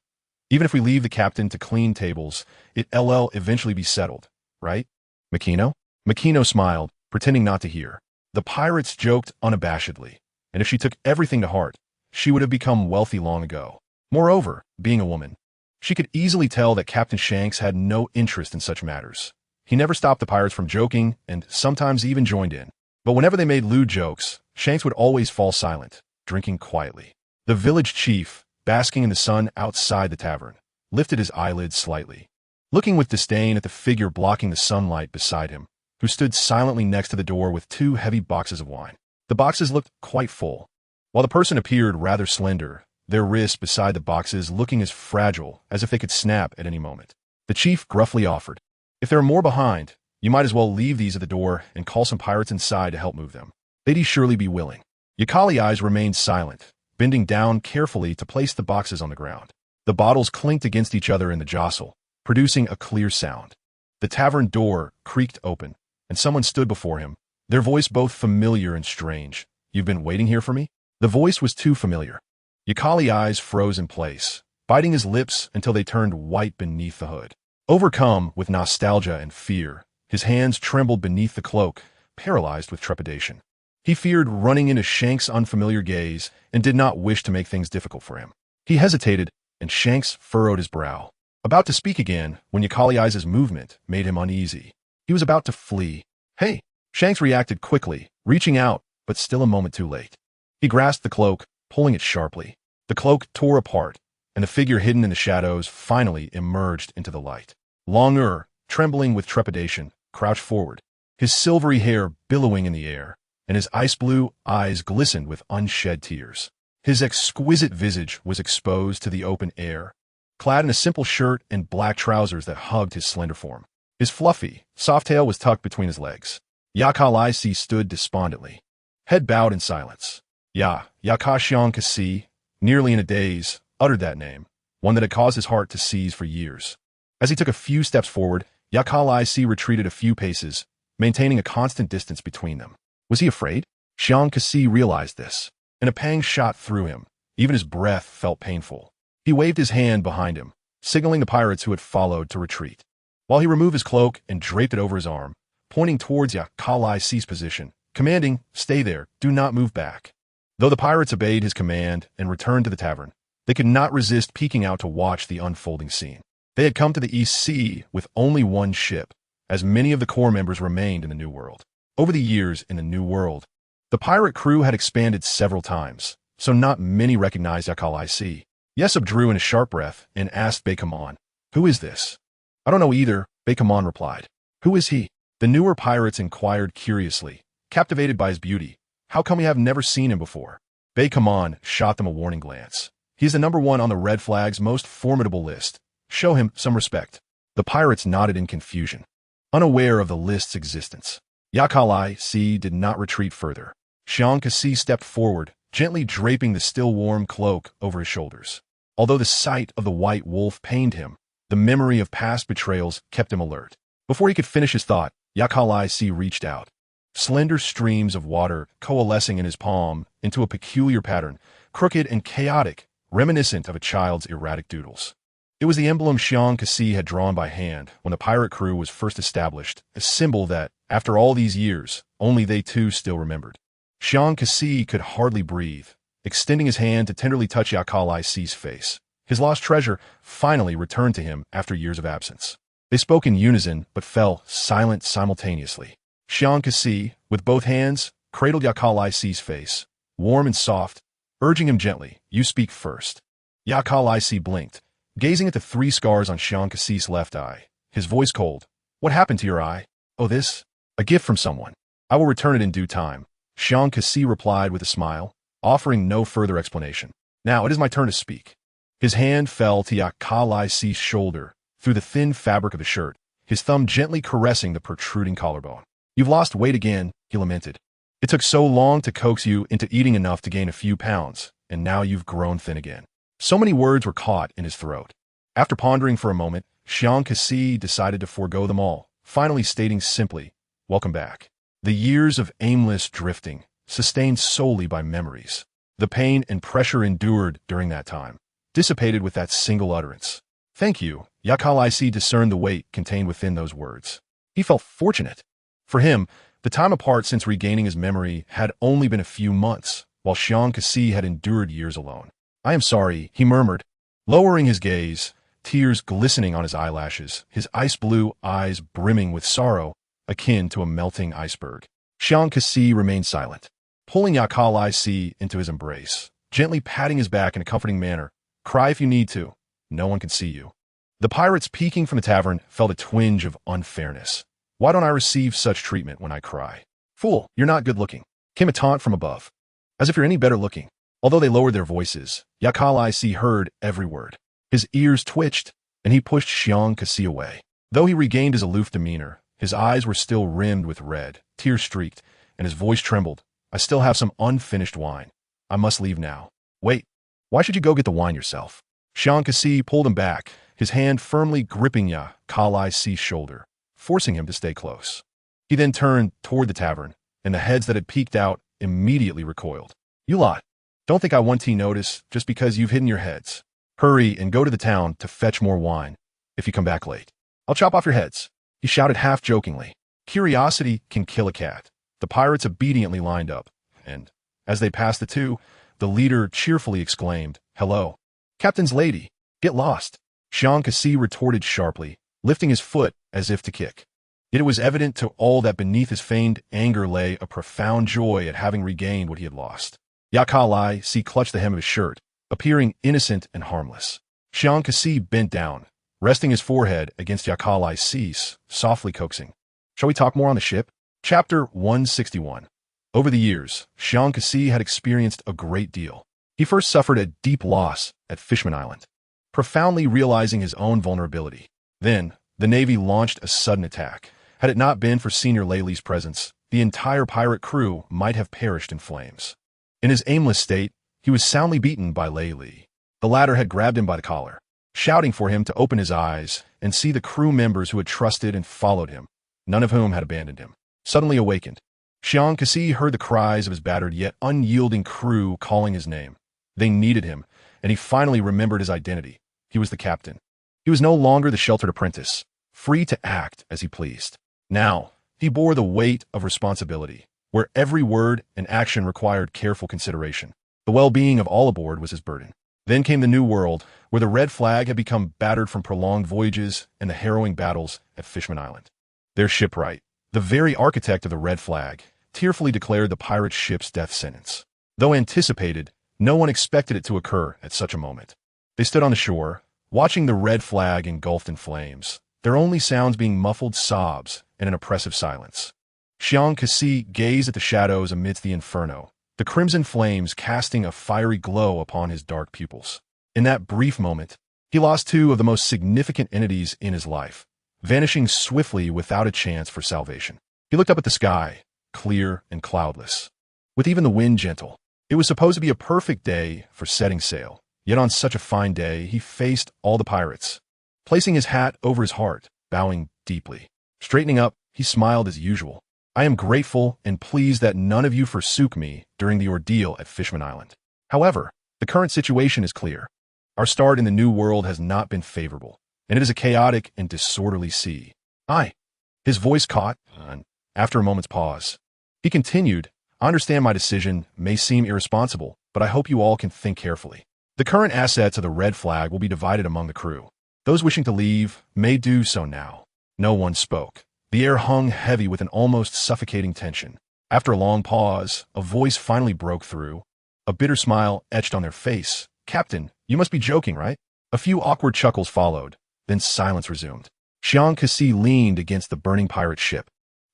[SPEAKER 1] Even if we leave the captain to clean tables, it'll eventually be settled, right? Makino? Makino smiled, pretending not to hear. The pirates joked unabashedly, and if she took everything to heart, she would have become wealthy long ago. Moreover, being a woman, she could easily tell that Captain Shanks had no interest in such matters. He never stopped the pirates from joking and sometimes even joined in. But whenever they made lewd jokes, Shanks would always fall silent, drinking quietly. The village chief, basking in the sun outside the tavern, lifted his eyelids slightly, looking with disdain at the figure blocking the sunlight beside him, who stood silently next to the door with 2 heavy boxes of wine. The boxes looked quite full. While the person appeared rather slender, their wrists beside the boxes looking as fragile as if they could snap at any moment. The chief gruffly offered, if there are more behind, you might as well leave these at the door and call some pirates inside to help move them. They'd surely be willing. Yakali eyes remained silent, bending down carefully to place the boxes on the ground. The bottles clinked against each other in the jostle, producing a clear sound. The tavern door creaked open, and someone stood before him, their voice both familiar and strange. You've been waiting here for me? The voice was too familiar. Yakali eyes froze in place, biting his lips until they turned white beneath the hood. Overcome with nostalgia and fear, his hands trembled beneath the cloak, paralyzed with trepidation. He feared running into Shanks' unfamiliar gaze and did not wish to make things difficult for him. He hesitated, and Shanks furrowed his brow, about to speak again when Yakali eyes' movement made him uneasy. He was about to flee. Hey! Shanks reacted quickly, reaching out, but still a moment too late. He grasped the cloak, pulling it sharply. The cloak tore apart, and the figure hidden in the shadows finally emerged into the light. Longer, trembling with trepidation, crouched forward, his silvery hair billowing in the air, and his ice-blue eyes glistened with unshed tears. His exquisite visage was exposed to the open air, clad in a simple shirt and black trousers that hugged his slender form. His fluffy, soft tail was tucked between his legs. Yakali stood despondently, head bowed in silence. Yakashian Kasi, nearly in a daze, uttered that name, one that had caused his heart to seize for years. As he took a few steps forward, Yakali retreated a few paces, maintaining a constant distance between them. Was he afraid? Xiang Kasi realized this, and a pang shot through him. Even his breath felt painful. He waved his hand behind him, signaling the pirates who had followed to retreat. While he removed his cloak and draped it over his arm, pointing towards Yakali's position, commanding, stay there, do not move back. Though the pirates obeyed his command and returned to the tavern, They could not resist peeking out to watch the unfolding scene. They had come to the East Sea with only one ship, as many of the core members remained in the New World. Over the years in the New World, the pirate crew had expanded several times, so not many recognized Yakal. Yesub drew in a sharp breath and asked Bakamon, "Who is this?" "I don't know either," Bakamon replied. "Who is he?" The newer pirates inquired curiously, captivated by his beauty. "How come we have never seen him before?" Bakamon shot them a warning glance. "He is the number 1 on the Red Flag's most formidable list. Show him some respect." The pirates nodded in confusion, unaware of the list's existence. Yakal did not retreat further. Xiang Kasi stepped forward, gently draping the still warm cloak over his shoulders. Although the sight of the white wolf pained him, the memory of past betrayals kept him alert. Before he could finish his thought, Yakal reached out. Slender streams of water coalescing in his palm into a peculiar pattern, crooked and chaotic, reminiscent of a child's erratic doodles. It was the emblem Xiang Kasi had drawn by hand when the pirate crew was first established, a symbol that, after all these years, only they two still remembered. Xiang Kasi could hardly breathe, extending his hand to tenderly touch Yakal face. His lost treasure finally returned to him after years of absence. They spoke in unison, but fell silent simultaneously. Xiang Kasi, with both hands, cradled Yakal face, warm and soft, urging him gently, "You speak first." Yakal blinked, gazing at the 3 scars on Xiang Kasi's left eye, his voice cold. "What happened to your eye?" "Oh, this? A gift from someone. I will return it in due time," Xiang Kasi replied with a smile, offering no further explanation. "Now it is my turn to speak." His hand fell to Yakal shoulder, through the thin fabric of the shirt, his thumb gently caressing the protruding collarbone. "You've lost weight again," he lamented. "It took so long to coax you into eating enough to gain a few pounds, and now you've grown thin again." So many words were caught in his throat. After pondering for a moment, Xiang Kasi decided to forego them all, finally stating simply, "Welcome back." The years of aimless drifting, sustained solely by memories. The pain and pressure endured during that time, dissipated with that single utterance. "Thank you," Yakal discerned the weight contained within those words. He felt fortunate. For him, the time apart since regaining his memory had only been a few months, while Xiang Kasi had endured years alone. "I am sorry," he murmured, lowering his gaze, tears glistening on his eyelashes, his ice-blue eyes brimming with sorrow, akin to a melting iceberg. Xiang Kasi remained silent, pulling Yakal into his embrace, gently patting his back in a comforting manner. "Cry if you need to. No one can see you." The pirates peeking from the tavern felt a twinge of unfairness. "Why don't I receive such treatment when I cry?" "Fool, you're not good looking," came a taunt from above. "As if you're any better looking." Although they lowered their voices, Yakal heard every word. His ears twitched, and he pushed Xiang Kasi away. Though he regained his aloof demeanor, his eyes were still rimmed with red, tear-streaked, and his voice trembled. "I still have some unfinished wine. I must leave now." "Wait. Why should you go get the wine yourself?" Xiang Kasi pulled him back, his hand firmly gripping Yakal shoulder, forcing him to stay close. He then turned toward the tavern, and the heads that had peeked out immediately recoiled. "You lot, don't think I want to notice just because you've hidden your heads. Hurry and go to the town to fetch more wine. If you come back late, I'll chop off your heads," he shouted half-jokingly. Curiosity can kill a cat. The pirates obediently lined up, and, as they passed the two, the leader cheerfully exclaimed, "Hello, Captain's lady, get lost." Xiang Kasi retorted sharply, lifting his foot as if to kick. Yet it was evident to all that beneath his feigned anger lay a profound joy at having regained what he had lost. Yakal clutched the hem of his shirt, appearing innocent and harmless. Xiang Kasi bent down, resting his forehead against Yakal, softly coaxing, "Shall we talk more on the ship?" Chapter 161. Over the years, Xiang Kasi had experienced a great deal. He first suffered a deep loss at Fishman Island, profoundly realizing his own vulnerability. Then, the Navy launched a sudden attack. Had it not been for Senior Laylee's presence, the entire pirate crew might have perished in flames. In his aimless state, he was soundly beaten by Laylee. The latter had grabbed him by the collar, shouting for him to open his eyes and see the crew members who had trusted and followed him, none of whom had abandoned him. Suddenly awakened, Xiang Kasi heard the cries of his battered yet unyielding crew calling his name. They needed him, and he finally remembered his identity. He was the captain. He was no longer the sheltered apprentice, free to act as he pleased. Now, he bore the weight of responsibility, where every word and action required careful consideration. The well-being of all aboard was his burden. Then came the New World, where the red flag had become battered from prolonged voyages and the harrowing battles at Fishman Island. Their shipwright, the very architect of the red flag, tearfully declared the pirate ship's death sentence. Though anticipated, no one expected it to occur at such a moment. They stood on the shore, watching the red flag engulfed in flames, their only sounds being muffled sobs and an oppressive silence. Xiang Kasi gazed at the shadows amidst the inferno, the crimson flames casting a fiery glow upon his dark pupils. In that brief moment, he lost two of the most significant entities in his life, vanishing swiftly without a chance for salvation. He looked up at the sky, clear and cloudless, with even the wind gentle. It was supposed to be a perfect day for setting sail, yet on such a fine day he faced all the pirates, placing his hat over his heart, bowing deeply. Straightening up, he smiled as usual. I am grateful and pleased that none of you forsook me during the ordeal at Fishman Island. However, the current situation is clear. Our start in the New World has not been favorable, and it is a chaotic and disorderly sea. His voice caught, and after a moment's pause, he continued, I understand my decision may seem irresponsible, but I hope you all can think carefully. The current assets of the red flag will be divided among the crew. Those wishing to leave may do so now. No one spoke. The air hung heavy with an almost suffocating tension. After a long pause, a voice finally broke through. A bitter smile etched on their face. Captain, you must be joking, right? A few awkward chuckles followed, then silence resumed. Xiang Kasi leaned against the burning pirate ship.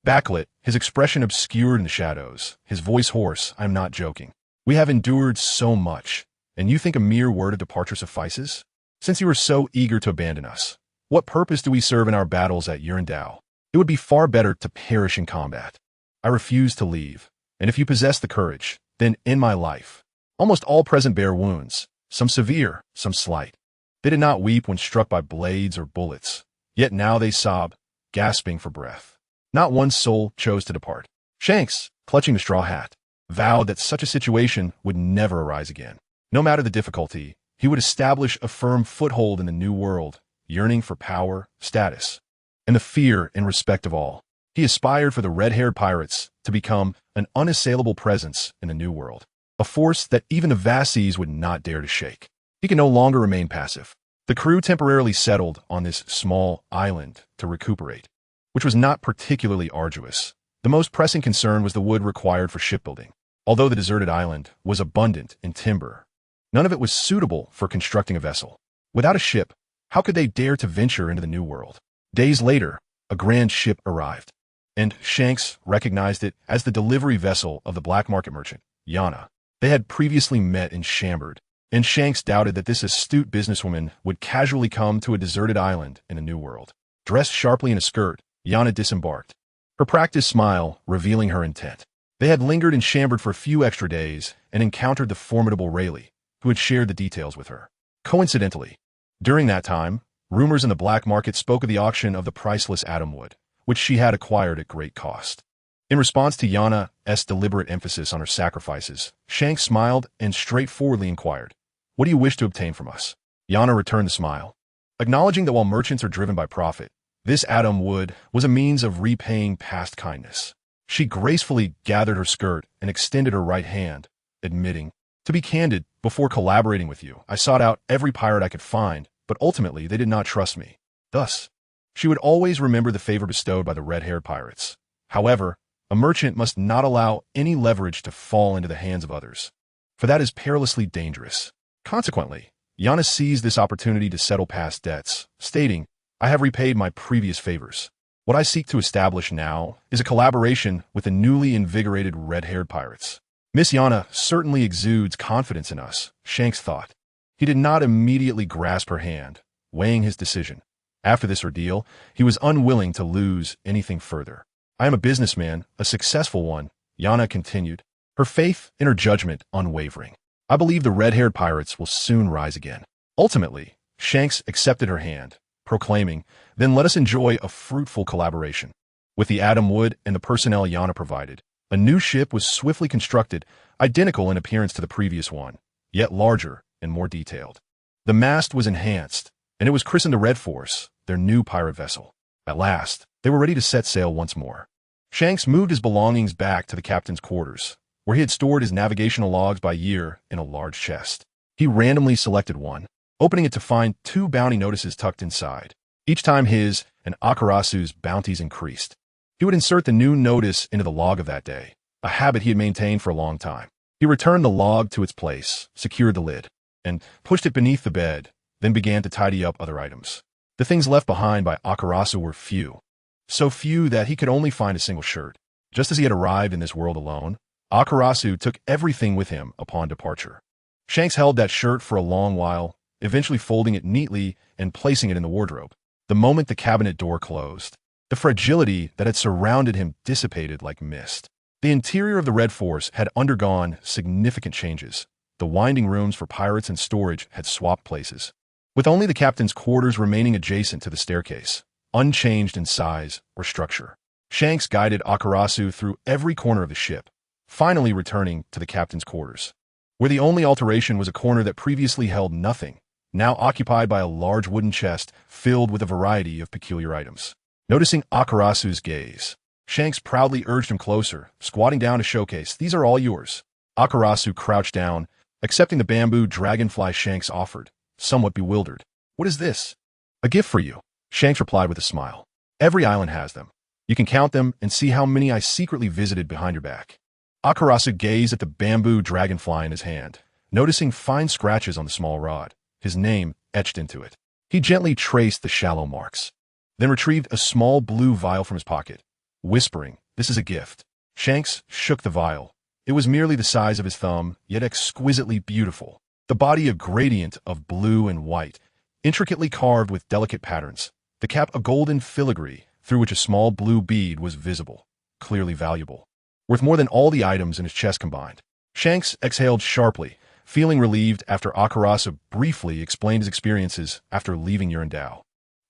[SPEAKER 1] Backlit, his expression obscured in the shadows, his voice hoarse, I'm not joking. We have endured so much, and you think a mere word of departure suffices? Since you are so eager to abandon us, what purpose do we serve in our battles at Yurendao? It would be far better to perish in combat. I refuse to leave, and if you possess the courage, then in my life. Almost all present bear wounds, some severe, some slight. They did not weep when struck by blades or bullets, yet now they sob, gasping for breath. Not one soul chose to depart. Shanks, clutching the straw hat, vowed that such a situation would never arise again. No matter the difficulty, he would establish a firm foothold in the New World, yearning for power, status, and the fear and respect of all. He aspired for the red-haired pirates to become an unassailable presence in the New World, a force that even the vast seas would not dare to shake. He could no longer remain passive. The crew temporarily settled on this small island to recuperate, which was not particularly arduous. The most pressing concern was the wood required for shipbuilding. Although the deserted island was abundant in timber, none of it was suitable for constructing a vessel. Without a ship, how could they dare to venture into the New World? Days later, a grand ship arrived, and Shanks recognized it as the delivery vessel of the black market merchant, Yana. They had previously met in Chambord, and Shanks doubted that this astute businesswoman would casually come to a deserted island in the New World. Dressed sharply in a skirt, Yana disembarked, her practiced smile revealing her intent. They had lingered in Chambord for a few extra days and encountered the formidable Rayleigh, who had shared the details with her. Coincidentally, during that time, rumors in the black market spoke of the auction of the priceless atom wood, which she had acquired at great cost. In response to Yana's deliberate emphasis on her sacrifices, Shanks smiled and straightforwardly inquired, What do you wish to obtain from us? Yana returned the smile, acknowledging that while merchants are driven by profit, this atom wood was a means of repaying past kindness. She gracefully gathered her skirt and extended her right hand, admitting, To be candid, before collaborating with you, I sought out every pirate I could find, but ultimately they did not trust me. Thus, she would always remember the favor bestowed by the red-haired pirates. However, a merchant must not allow any leverage to fall into the hands of others, for that is perilously dangerous. Consequently, Yana seized this opportunity to settle past debts, stating, I have repaid my previous favors. What I seek to establish now is a collaboration with the newly invigorated red-haired pirates. Miss Yana certainly exudes confidence in us, Shanks thought. He did not immediately grasp her hand, weighing his decision. After this ordeal, he was unwilling to lose anything further. I am a businessman, a successful one, Yana continued, her faith in her judgment unwavering. I believe the red-haired pirates will soon rise again. Ultimately, Shanks accepted her hand, proclaiming, Then let us enjoy a fruitful collaboration. With the atom wood and the personnel Yana provided, a new ship was swiftly constructed, identical in appearance to the previous one, yet larger and more detailed. The mast was enhanced, and it was christened the Red Force, their new pirate vessel. At last, they were ready to set sail once more. Shanks moved his belongings back to the captain's quarters, where he had stored his navigational logs by year in a large chest. He randomly selected one, opening it to find 2 bounty notices tucked inside. Each time his and Akarasu's bounties increased, he would insert the new notice into the log of that day, a habit he had maintained for a long time. He returned the log to its place, secured the lid, and pushed it beneath the bed, then began to tidy up other items. The things left behind by Akarasu were few, so few that he could only find a single shirt. Just as he had arrived in this world alone, Akarasu took everything with him upon departure. Shanks held that shirt for a long while, eventually folding it neatly and placing it in the wardrobe. The moment the cabinet door closed, the fragility that had surrounded him dissipated like mist. The interior of the Red Force had undergone significant changes. The winding rooms for pirates and storage had swapped places, with only the captain's quarters remaining adjacent to the staircase, unchanged in size or structure. Shanks guided Akarasu through every corner of the ship, finally returning to the captain's quarters, where the only alteration was a corner that previously held nothing, now occupied by a large wooden chest filled with a variety of peculiar items. Noticing Akarasu's gaze, Shanks proudly urged him closer, squatting down to showcase, "These are all yours." Akarasu crouched down, accepting the bamboo dragonfly Shanks offered, somewhat bewildered. "What is this?" "A gift for you," Shanks replied with a smile. "Every island has them. You can count them and see how many I secretly visited behind your back." Akarasu gazed at the bamboo dragonfly in his hand, noticing fine scratches on the small rod, his name etched into it. He gently traced the shallow marks, then retrieved a small blue vial from his pocket, whispering, "This is a gift." Shanks shook the vial. It was merely the size of his thumb, yet exquisitely beautiful. The body a gradient of blue and white, intricately carved with delicate patterns. The cap a golden filigree, through which a small blue bead was visible, clearly valuable, worth more than all the items in his chest combined. Shanks exhaled sharply, feeling relieved after Akarasu briefly explained his experiences after leaving Yurandao.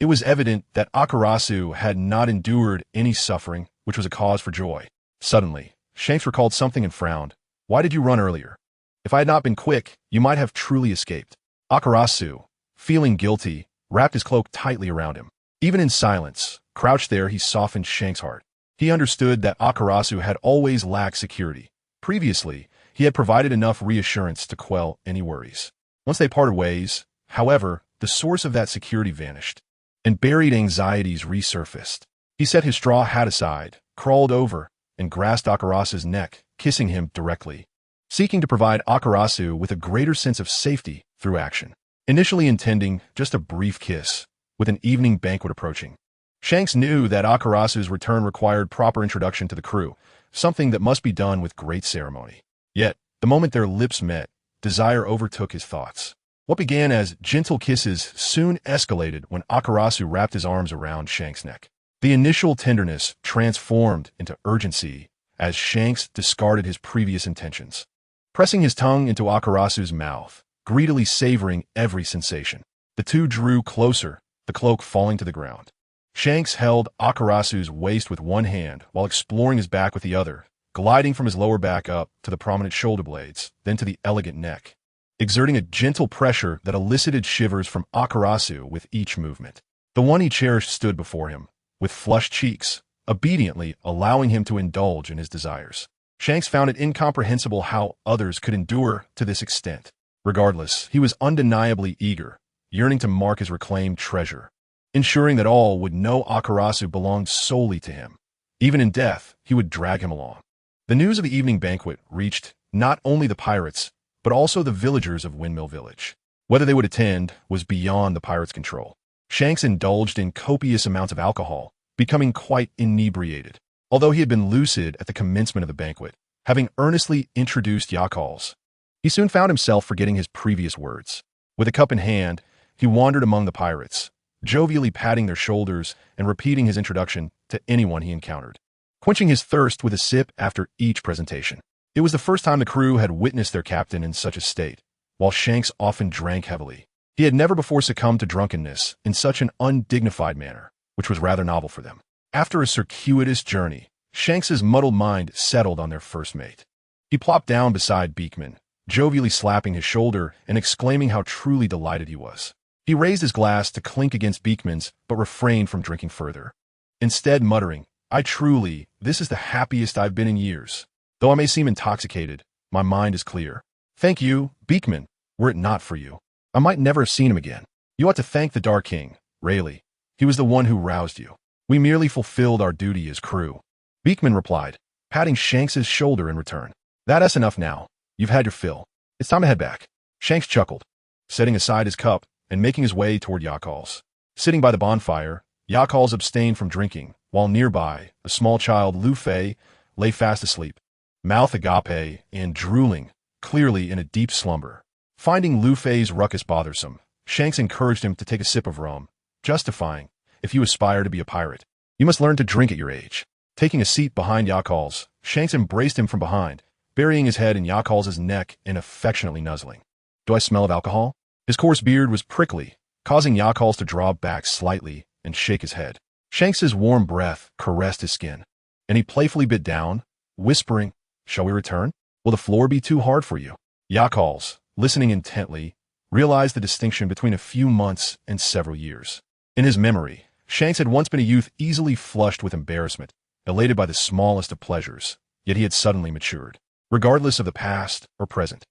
[SPEAKER 1] It was evident that Akarasu had not endured any suffering, which was a cause for joy. Suddenly, Shanks recalled something and frowned. "Why did you run earlier? If I had not been quick, you might have truly escaped." Akarasu, feeling guilty, wrapped his cloak tightly around him. Even in silence, crouched there, he softened Shanks' heart. He understood that Akarasu had always lacked security. Previously, he had provided enough reassurance to quell any worries. Once they parted ways, however, the source of that security vanished, and buried anxieties resurfaced. He set his straw hat aside, crawled over, and grasped Akarasu's neck, kissing him directly, seeking to provide Akarasu with a greater sense of safety through action. Initially intending just a brief kiss, with an evening banquet approaching, Shanks knew that Akarasu's return required proper introduction to the crew, something that must be done with great ceremony. Yet, the moment their lips met, desire overtook his thoughts. What began as gentle kisses soon escalated when Akarasu wrapped his arms around Shanks' neck. The initial tenderness transformed into urgency as Shanks discarded his previous intentions, pressing his tongue into Akarasu's mouth, greedily savoring every sensation. The two drew closer, the cloak falling to the ground. Shanks held Akarasu's waist with one hand while exploring his back with the other, gliding from his lower back up to the prominent shoulder blades, then to the elegant neck, exerting a gentle pressure that elicited shivers from Akarasu with each movement. The one he cherished stood before him, with flushed cheeks, obediently allowing him to indulge in his desires. Shanks found it incomprehensible how others could endure to this extent. Regardless, he was undeniably eager, yearning to mark his reclaimed treasure, ensuring that all would know Akarasu belonged solely to him. Even in death, he would drag him along. The news of the evening banquet reached not only the pirates, but also the villagers of Windmill Village. Whether they would attend was beyond the pirates' control. Shanks indulged in copious amounts of alcohol, becoming quite inebriated. Although he had been lucid at the commencement of the banquet, having earnestly introduced Yakals, he soon found himself forgetting his previous words. With a cup in hand, he wandered among the pirates, jovially patting their shoulders and repeating his introduction to anyone he encountered, quenching his thirst with a sip after each presentation. It was the first time the crew had witnessed their captain in such a state. While Shanks often drank heavily, he had never before succumbed to drunkenness in such an undignified manner, which was rather novel for them. After a circuitous journey, Shanks's muddled mind settled on their first mate. He plopped down beside Beekman, jovially slapping his shoulder and exclaiming how truly delighted he was. He raised his glass to clink against Beekman's, but refrained from drinking further, instead muttering, this is the happiest I've been in years. Though I may seem intoxicated, my mind is clear." "Thank you, Beekman," Were it not for you, I might never have seen him again. You ought to thank the Dark King, Rayleigh. He was the one who roused you. We merely fulfilled our duty as crew. Beekman replied, patting Shanks's shoulder in return. That's enough now. You've had your fill. It's time to head back. Shanks chuckled, setting aside his cup and making his way toward Yakal's. Sitting by the bonfire, Yakal's abstained from drinking, while nearby, a small child, Lufei, lay fast asleep, mouth agape and drooling, clearly in a deep slumber. Finding Lufei's ruckus bothersome, Shanks encouraged him to take a sip of rum, justifying, if you aspire to be a pirate, you must learn to drink at your age. Taking a seat behind Yakal's, Shanks embraced him from behind, burying his head in Yakal's neck and affectionately nuzzling. Do I smell of alcohol? His coarse beard was prickly, causing Yakal's to draw back slightly and shake his head. Shanks's warm breath caressed his skin, and he playfully bit down, whispering, shall we return? Will the floor be too hard for you? Yakal's, listening intently, realized the distinction between a few months and several years. In his memory, Shanks had once been a youth easily flushed with embarrassment, elated by the smallest of pleasures, yet he had suddenly matured. Regardless of the past or present,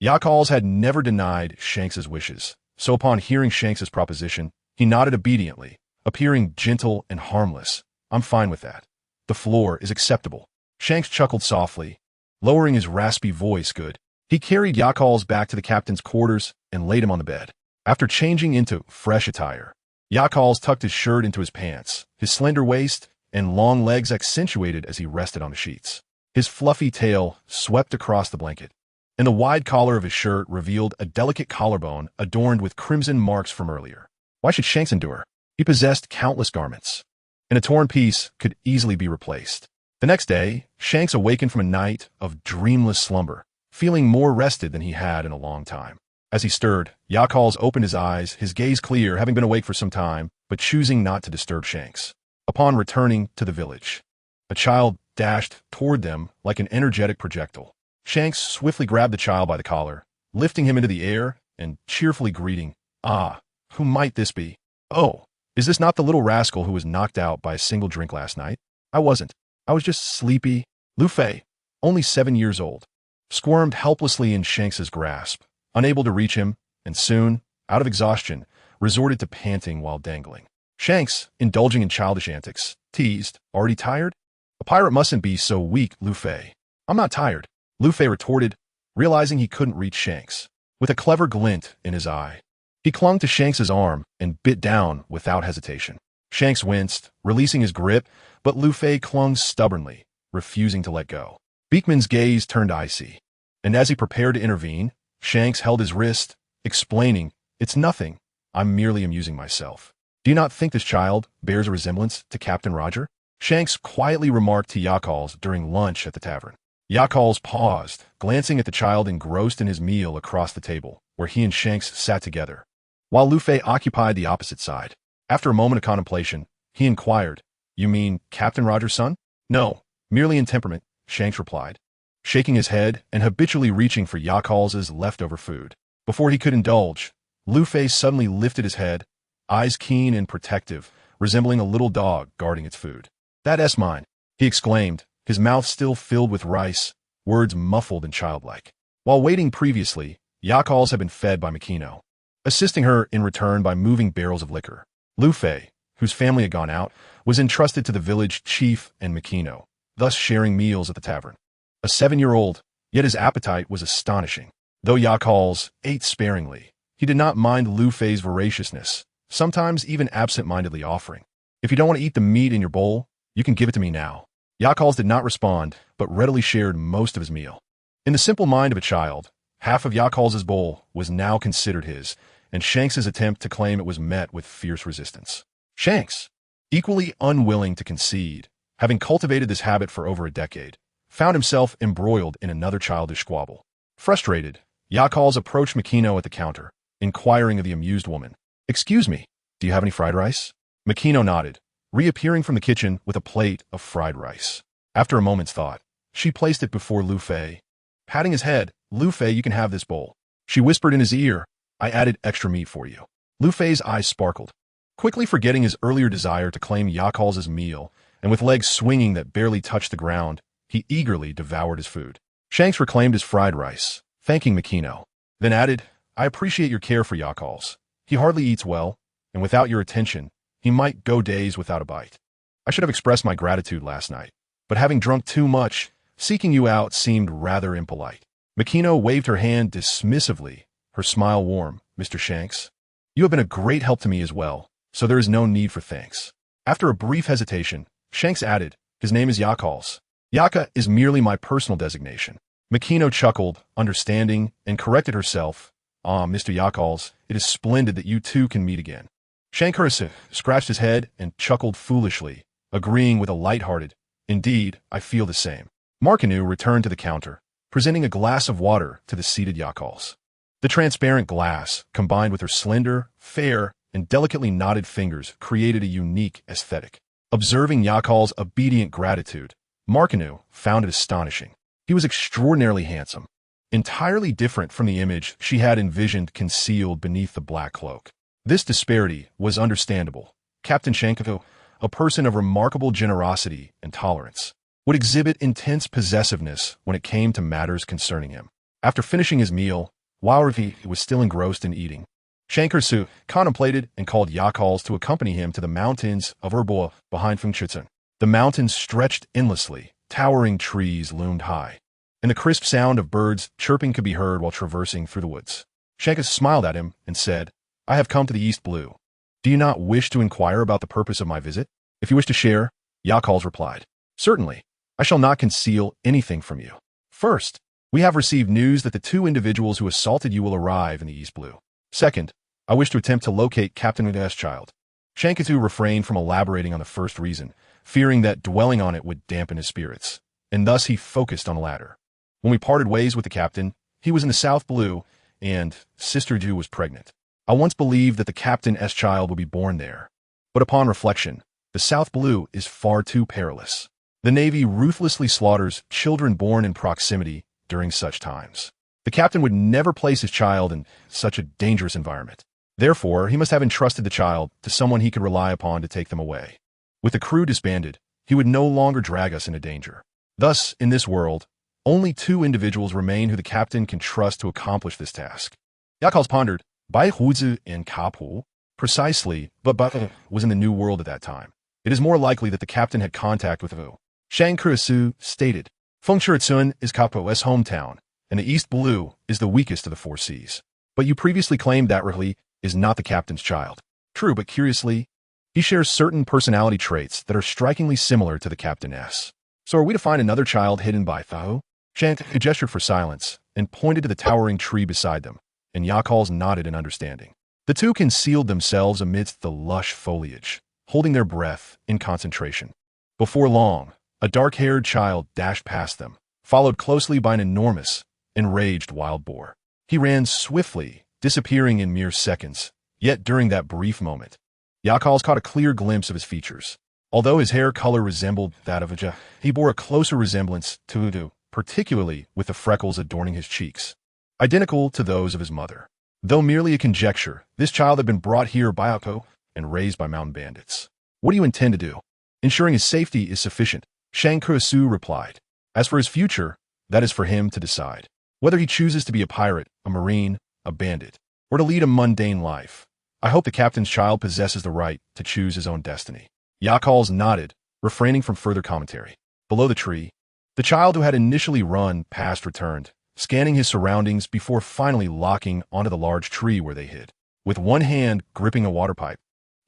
[SPEAKER 1] Yakal's had never denied Shanks's wishes, so upon hearing Shanks's proposition, he nodded obediently, appearing gentle and harmless. I'm fine with that. The floor is acceptable. Shanks chuckled softly, lowering his raspy voice. Good. He carried Yakal's back to the captain's quarters and laid him on the bed. After changing into fresh attire, Yakal's tucked his shirt into his pants, his slender waist and long legs accentuated as he rested on the sheets. His fluffy tail swept across the blanket, and the wide collar of his shirt revealed a delicate collarbone adorned with crimson marks from earlier. Why should Shanks endure? He possessed countless garments, and a torn piece could easily be replaced. The next day, Shanks awakened from a night of dreamless slumber, feeling more rested than he had in a long time. As he stirred, Yakal's opened his eyes, his gaze clear, having been awake for some time, but choosing not to disturb Shanks. Upon returning to the village, a child dashed toward them like an energetic projectile. Shanks swiftly grabbed the child by the collar, lifting him into the air and cheerfully greeting, "Ah, who might this be? Oh, is this not the little rascal who was knocked out by a single drink last night? I wasn't. I was just sleepy." Lufei, only 7 years old, squirmed helplessly in Shanks's grasp, unable to reach him, and soon, out of exhaustion, resorted to panting while dangling. Shanks, indulging in childish antics, teased, "Already tired? A pirate mustn't be so weak, Lufei." "I'm not tired," Lufei retorted, realizing he couldn't reach Shanks. With a clever glint in his eye, he clung to Shanks's arm and bit down without hesitation. Shanks winced, releasing his grip, but Lufei clung stubbornly, refusing to let go. Beekman's gaze turned icy, and as he prepared to intervene, Shanks held his wrist, explaining, "It's nothing. I'm merely amusing myself. Do you not think this child bears a resemblance to Captain Roger?" Shanks quietly remarked to Yakal's during lunch at the tavern. Yakal's paused, glancing at the child engrossed in his meal across the table, where he and Shanks sat together, while Lufei occupied the opposite side. After a moment of contemplation, he inquired, "You mean Captain Roger's son?" "No, merely in temperament," Shanks replied, shaking his head and habitually reaching for Yakal's leftover food. Before he could indulge, Lufei suddenly lifted his head, eyes keen and protective, resembling a little dog guarding its food. "That's mine," he exclaimed, his mouth still filled with rice, words muffled and childlike. While waiting previously, Yakal's had been fed by Makino, assisting her in return by moving barrels of liquor. Lufei, whose family had gone out, was entrusted to the village chief and Makino, thus sharing meals at the tavern. A 7-year-old, yet his appetite was astonishing. Though Yakal's ate sparingly, he did not mind Lufei's voraciousness, sometimes even absent-mindedly offering, "If you don't want to eat the meat in your bowl, you can give it to me now." Yakal's did not respond, but readily shared most of his meal. In the simple mind of a child, half of Yakal's bowl was now considered his, and Shanks's attempt to claim it was met with fierce resistance. Shanks, equally unwilling to concede, having cultivated this habit for over a decade, found himself embroiled in another childish squabble. Frustrated, Yakal's approached Makino at the counter, inquiring of the amused woman, "Excuse me, do you have any fried rice?" Makino nodded, reappearing from the kitchen with a plate of fried rice. After a moment's thought, she placed it before Lufei. Patting his head, "Lufei, you can have this bowl." She whispered in his ear, "I added extra meat for you." Lufei's eyes sparkled, quickly forgetting his earlier desire to claim Yakal's meal, and with legs swinging that barely touched the ground, he eagerly devoured his food. Shanks reclaimed his fried rice, thanking Makino, then added, I appreciate your care for Yakal's. He hardly eats well, and without your attention, he might go days without a bite. I should have expressed my gratitude last night, but having drunk too much, seeking you out seemed rather impolite. Makino waved her hand dismissively, her smile warm. Mr. Shanks, you have been a great help to me as well, so there is no need for thanks. After a brief hesitation, Shanks added, his name is Yakal's. Yaka is merely my personal designation. Makino chuckled, understanding, and corrected herself. Ah, Mr. Yakal's, it is splendid that you two can meet again. Shankurasu scratched his head and chuckled foolishly, agreeing with a light-hearted, indeed, I feel the same. Markinu returned to the counter, presenting a glass of water to the seated Yakal's. The transparent glass, combined with her slender, fair, and delicately knotted fingers, created a unique aesthetic. Observing Yakal's obedient gratitude, Markinu found it astonishing. He was extraordinarily handsome, entirely different from the image she had envisioned concealed beneath the black cloak. This disparity was understandable. Captain Shankato, a person of remarkable generosity and tolerance, would exhibit intense possessiveness when it came to matters concerning him. After finishing his meal, while he was still engrossed in eating, Shankursu contemplated and called Yakal's to accompany him to the mountains of Urboa behind Fengchitsun. The mountains stretched endlessly, towering trees loomed high, and the crisp sound of birds chirping could be heard while traversing through the woods. Shankus smiled at him and said, I have come to the East Blue. Do you not wish to inquire about the purpose of my visit? If you wish to share, Yakal's replied. Certainly, I shall not conceal anything from you. First, we have received news that the two individuals who assaulted you will arrive in the East Blue. Second, I wish to attempt to locate Captain Uda's child. Shankitu refrained from elaborating on the first reason, fearing that dwelling on it would dampen his spirits, and thus he focused on the latter. When we parted ways with the captain, he was in the South Blue, and Sister Ju was pregnant. I once believed that the captain's child would be born there, but upon reflection, the South Blue is far too perilous. The Navy ruthlessly slaughters children born in proximity during such times. The captain would never place his child in such a dangerous environment. Therefore, he must have entrusted the child to someone he could rely upon to take them away. With the crew disbanded, he would no longer drag us into danger. Thus, in this world, only two individuals remain who the captain can trust to accomplish this task. Yakal's pondered, Bai Huzi and Kapu, precisely, but Bai was in the New World at that time. It is more likely that the captain had contact with Vu. Shang Kurisu stated, Fengchitsun is Kapu's hometown, and the East Blue is the weakest of the four seas. But you previously claimed that Rihli is not the captain's child. True, but curiously, he shares certain personality traits that are strikingly similar to the captain's. So are we to find another child hidden by Thao? Shang gestured for silence and pointed to the towering tree beside them, and Yakal's nodded in understanding. The two concealed themselves amidst the lush foliage, holding their breath in concentration. Before long, a dark-haired child dashed past them, followed closely by an enormous, enraged wild boar. He ran swiftly, disappearing in mere seconds, yet during that brief moment, Yakal's caught a clear glimpse of his features. Although his hair color resembled that of a he bore a closer resemblance to Udu, particularly with the freckles adorning his cheeks, identical to those of his mother. Though merely a conjecture, this child had been brought here by Ako and raised by mountain bandits. What do you intend to do? Ensuring his safety is sufficient, Shang Kurisu replied. As for his future, that is for him to decide. Whether he chooses to be a pirate, a marine, a bandit, or to lead a mundane life, I hope the captain's child possesses the right to choose his own destiny. Yakal's nodded, refraining from further commentary. Below the tree, the child who had initially run past returned, scanning his surroundings before finally locking onto the large tree where they hid. With one hand gripping a water pipe,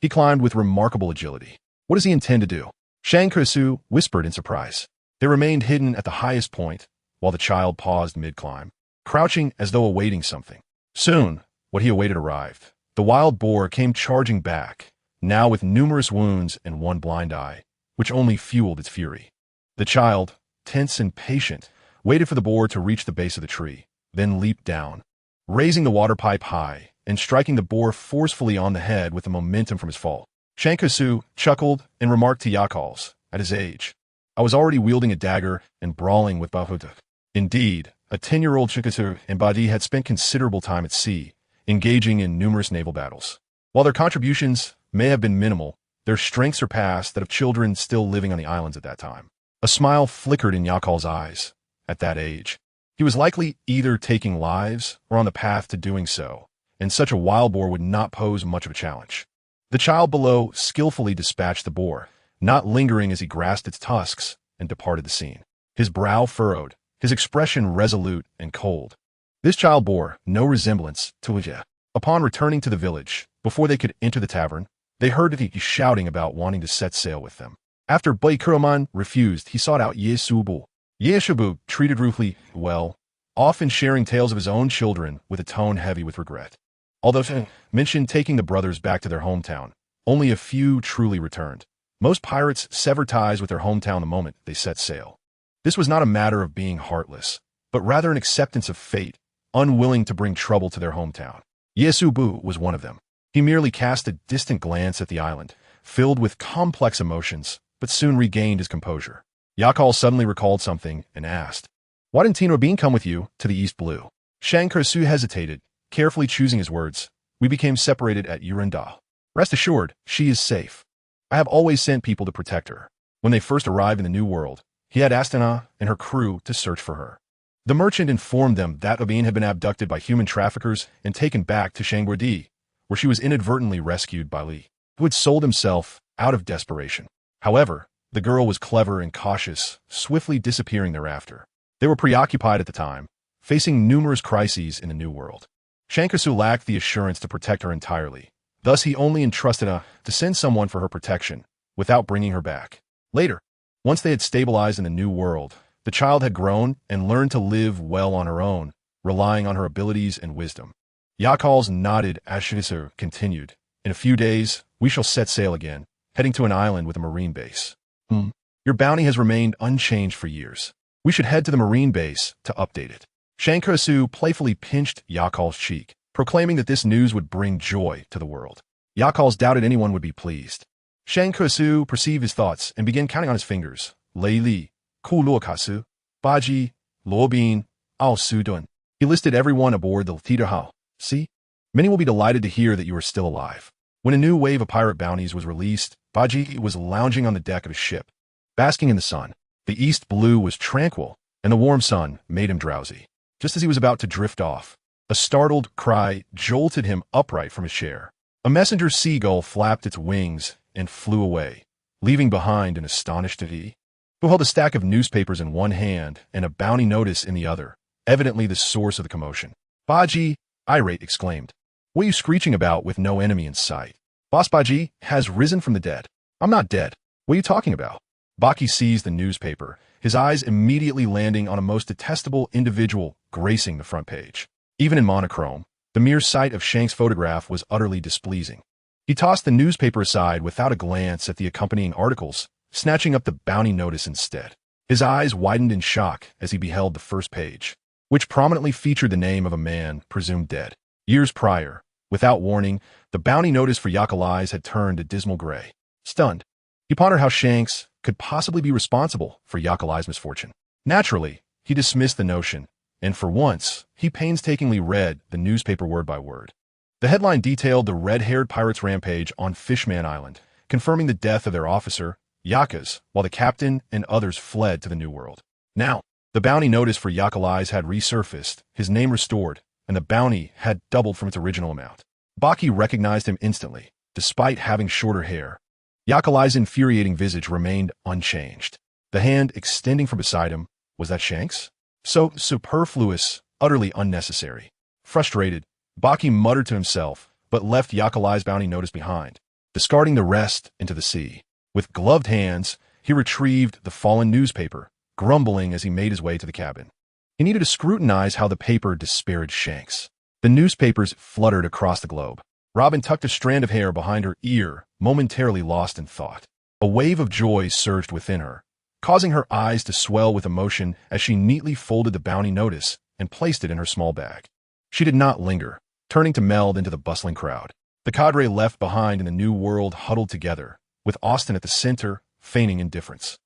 [SPEAKER 1] he climbed with remarkable agility. What does he intend to do? Shang Kurisu whispered in surprise. They remained hidden at the highest point, while the child paused mid-climb, crouching as though awaiting something. Soon, what he awaited arrived. The wild boar came charging back, now with numerous wounds and one blind eye, which only fueled its fury. The child, tense and patient, waited for the boar to reach the base of the tree, then leaped down, raising the water pipe high and striking the boar forcefully on the head with the momentum from his fall. Shankusu chuckled and remarked to Yakal's, at his age, I was already wielding a dagger and brawling with Bahuta. Indeed, a 10-year-old Shankusu and Badi had spent considerable time at sea, engaging in numerous naval battles. While their contributions may have been minimal, their strength surpassed that of children still living on the islands at that time. A smile flickered in Yakal's eyes. At that age, He was likely either taking lives or on the path to doing so, and such a wild boar would not pose much of a challenge. The child below skillfully dispatched the boar, not lingering as he grasped its tusks and departed the scene. His brow furrowed, his expression resolute and cold. This child bore no resemblance to Lijia. Upon returning to the village, before they could enter the tavern, they heard that he was shouting about wanting to set sail with them. After Kuroman refused, he sought out Yesubu. Yesubu treated ruthlessly well, often sharing tales of his own children with a tone heavy with regret. Although mentioned taking the brothers back to their hometown, only a few truly returned. Most pirates sever ties with their hometown the moment they set sail. This was not a matter of being heartless, but rather an acceptance of fate, unwilling to bring trouble to their hometown. Yesubu was one of them. He merely cast a distant glance at the island, filled with complex emotions, but soon regained his composure. Yakal suddenly recalled something and asked, "Why didn't Tino Bean come with you to the East Blue?" Shang Kursu hesitated, carefully choosing his words. "We became separated at Yurandal. Rest assured, she is safe. I have always sent people to protect her." When they first arrived in the New World, he had Astana and her crew to search for her. The merchant informed them that Obin had been abducted by human traffickers and taken back to Shangguadi, where she was inadvertently rescued by Li, who had sold himself out of desperation. However, the girl was clever and cautious, swiftly disappearing thereafter. They were preoccupied at the time, facing numerous crises in the New World. Shankasu lacked the assurance to protect her entirely. Thus, he only entrusted her to send someone for her protection, without bringing her back. Later, once they had stabilized in the New World, the child had grown and learned to live well on her own, relying on her abilities and wisdom. Yakal's nodded as Shinisu continued. "In a few days, we shall set sail again, heading to an island with a marine base. Your bounty has remained unchanged for years. We should head to the marine base to update it." Shankursu playfully pinched Yakal's cheek, proclaiming that this news would bring joy to the world. Yakal's doubted anyone would be pleased. Shankursu perceived his thoughts and began counting on his fingers. Lei Li, Ku Luokasu, Baji, Luobin, Ao Sudun. He listed everyone aboard the Titahao. "See? Many will be delighted to hear that you are still alive." When a new wave of pirate bounties was released, Baji was lounging on the deck of his ship, basking in the sun. The East Blue was tranquil, and the warm sun made him drowsy. Just as he was about to drift off, a startled cry jolted him upright from his chair. A messenger seagull flapped its wings and flew away, leaving behind an astonished Adi, who held a stack of newspapers in one hand and a bounty notice in the other, evidently the source of the commotion. Baji, irate, exclaimed, "What are you screeching about with no enemy in sight? Boss Baji has risen from the dead." "I'm not dead. What are you talking about?" Baki seized the newspaper, his eyes immediately landing on a most detestable individual gracing the front page. Even in monochrome, the mere sight of Shank's photograph was utterly displeasing. He tossed the newspaper aside without a glance at the accompanying articles, snatching up the bounty notice instead. His eyes widened in shock as he beheld the first page, which prominently featured the name of a man presumed dead. Years prior, without warning, the bounty notice for Yakalai's had turned a dismal gray. Stunned, he pondered how Shanks could possibly be responsible for Yakalai's misfortune. Naturally, he dismissed the notion, and for once, he painstakingly read the newspaper word by word. The headline detailed the red-haired pirates' rampage on Fishman Island, confirming the death of their officer, Yakas, while the captain and others fled to the New World. Now, the bounty notice for Yakalai's had resurfaced, his name restored, and the bounty had doubled from its original amount. Baki recognized him instantly, despite having shorter hair. Yakalai's infuriating visage remained unchanged. The hand extending from beside him, was that Shanks? So superfluous, utterly unnecessary. Frustrated, Baki muttered to himself, but left Yakalai's bounty notice behind, discarding the rest into the sea. With gloved hands, he retrieved the fallen newspaper, grumbling as he made his way to the cabin. He needed to scrutinize how the paper disparaged Shanks. The newspapers fluttered across the globe. Robin tucked a strand of hair behind her ear, momentarily lost in thought. A wave of joy surged within her, causing her eyes to swell with emotion as she neatly folded the bounty notice and placed it in her small bag. She did not linger, turning to meld into the bustling crowd. The cadre left behind in the New World huddled together, with Austin at the center, feigning indifference.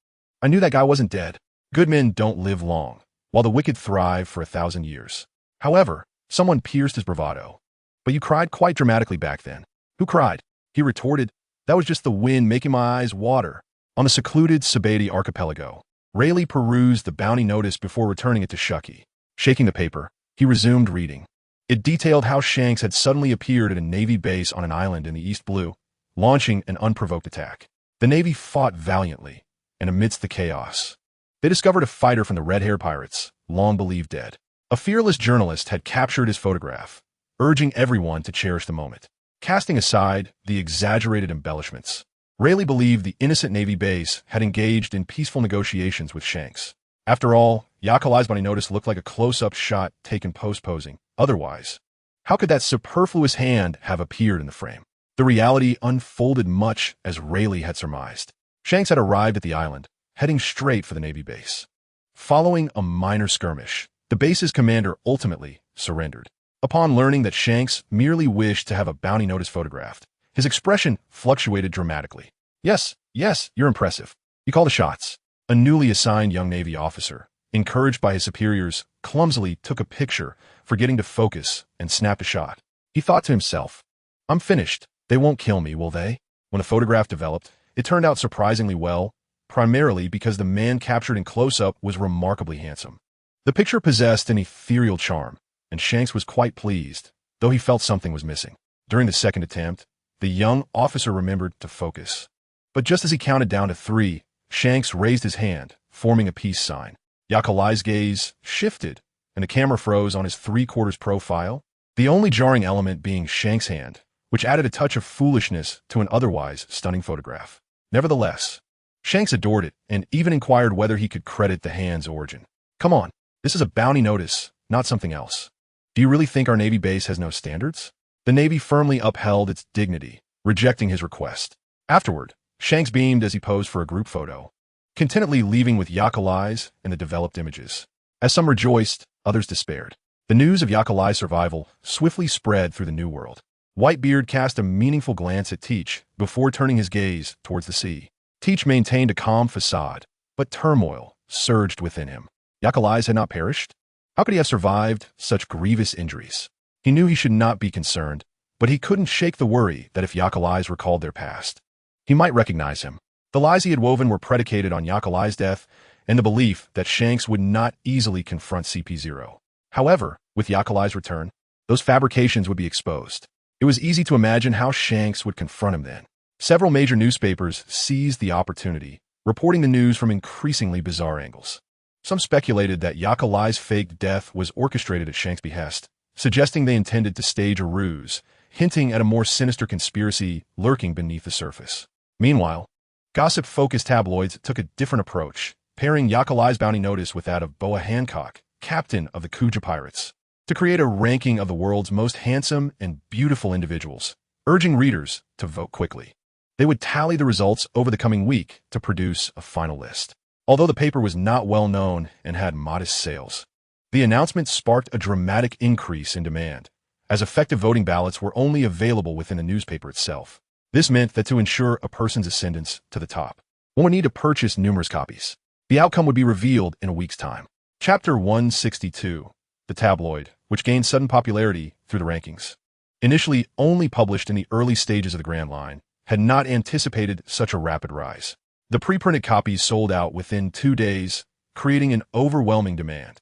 [SPEAKER 1] "I knew that guy wasn't dead. Good men don't live long, while the wicked thrive for 1,000 years. However, someone pierced his bravado. But you cried quite dramatically back then." "Who cried?" He retorted. "That was just the wind making my eyes water." On the secluded Sabati archipelago, Rayleigh perused the bounty notice before returning it to Shucky. Shaking the paper, he resumed reading. It detailed how Shanks had suddenly appeared at a Navy base on an island in the East Blue, launching an unprovoked attack. The Navy fought valiantly, and amidst the chaos, they discovered a fighter from the red-haired pirates, long believed dead. A fearless journalist had captured his photograph, urging everyone to cherish the moment. Casting aside the exaggerated embellishments, Rayleigh believed the innocent Navy base had engaged in peaceful negotiations with Shanks. After all, Yakalai's body notice looked like a close-up shot taken post-posing. Otherwise, how could that superfluous hand have appeared in the frame? The reality unfolded much as Rayleigh had surmised. Shanks had arrived at the island, heading straight for the Navy base. Following a minor skirmish, the base's commander ultimately surrendered. Upon learning that Shanks merely wished to have a bounty notice photographed, his expression fluctuated dramatically. Yes, you're impressive. You call the shots. A newly assigned young Navy officer, encouraged by his superiors, clumsily took a picture, forgetting to focus, and snapped a shot. He thought to himself, I'm finished. They won't kill me, will they? When a photograph developed, it turned out surprisingly well, primarily because the man captured in close-up was remarkably handsome. The picture possessed an ethereal charm, and Shanks was quite pleased, though he felt something was missing. During the second attempt, the young officer remembered to focus. But just as he counted down to 3, Shanks raised his hand, forming a peace sign. Yakalai's gaze shifted, and the camera froze on his 3/4 profile, the only jarring element being Shanks' hand, which added a touch of foolishness to an otherwise stunning photograph. Nevertheless, Shanks adored it and even inquired whether he could credit the hand's origin. Come on, this is a bounty notice, not something else. Do you really think our Navy base has no standards? The Navy firmly upheld its dignity, rejecting his request. Afterward, Shanks beamed as he posed for a group photo, contentedly leaving with Yakalai's and the developed images. As some rejoiced, others despaired. The news of Yakalai's survival swiftly spread through the New World. Whitebeard cast a meaningful glance at Teach before turning his gaze towards the sea. Teach maintained a calm facade, but turmoil surged within him. Yakalai's had not perished? How could he have survived such grievous injuries? He knew he should not be concerned, but he couldn't shake the worry that if Yakalai's recalled their past, he might recognize him. The lies he had woven were predicated on Yakalai's death and the belief that Shanks would not easily confront CP0. However, with Yakalai's return, those fabrications would be exposed. It was easy to imagine how Shanks would confront him then. Several major newspapers seized the opportunity, reporting the news from increasingly bizarre angles. Some speculated that Yakalai's faked death was orchestrated at Shanks' behest, suggesting they intended to stage a ruse, hinting at a more sinister conspiracy lurking beneath the surface. Meanwhile, gossip-focused tabloids took a different approach, pairing Yakalai's bounty notice with that of Boa Hancock, captain of the Kuja pirates, to create a ranking of the world's most handsome and beautiful individuals, urging readers to vote quickly. They would tally the results over the coming week to produce a final list. Although the paper was not well known and had modest sales, the announcement sparked a dramatic increase in demand, as effective voting ballots were only available within the newspaper itself. This meant that to ensure a person's ascendance to the top, one would need to purchase numerous copies. The outcome would be revealed in a week's time. Chapter 162, the tabloid, which gained sudden popularity through the rankings. Initially only published in the early stages of the Grand Line, had not anticipated such a rapid rise. The pre-printed copies sold out within 2 days, creating an overwhelming demand,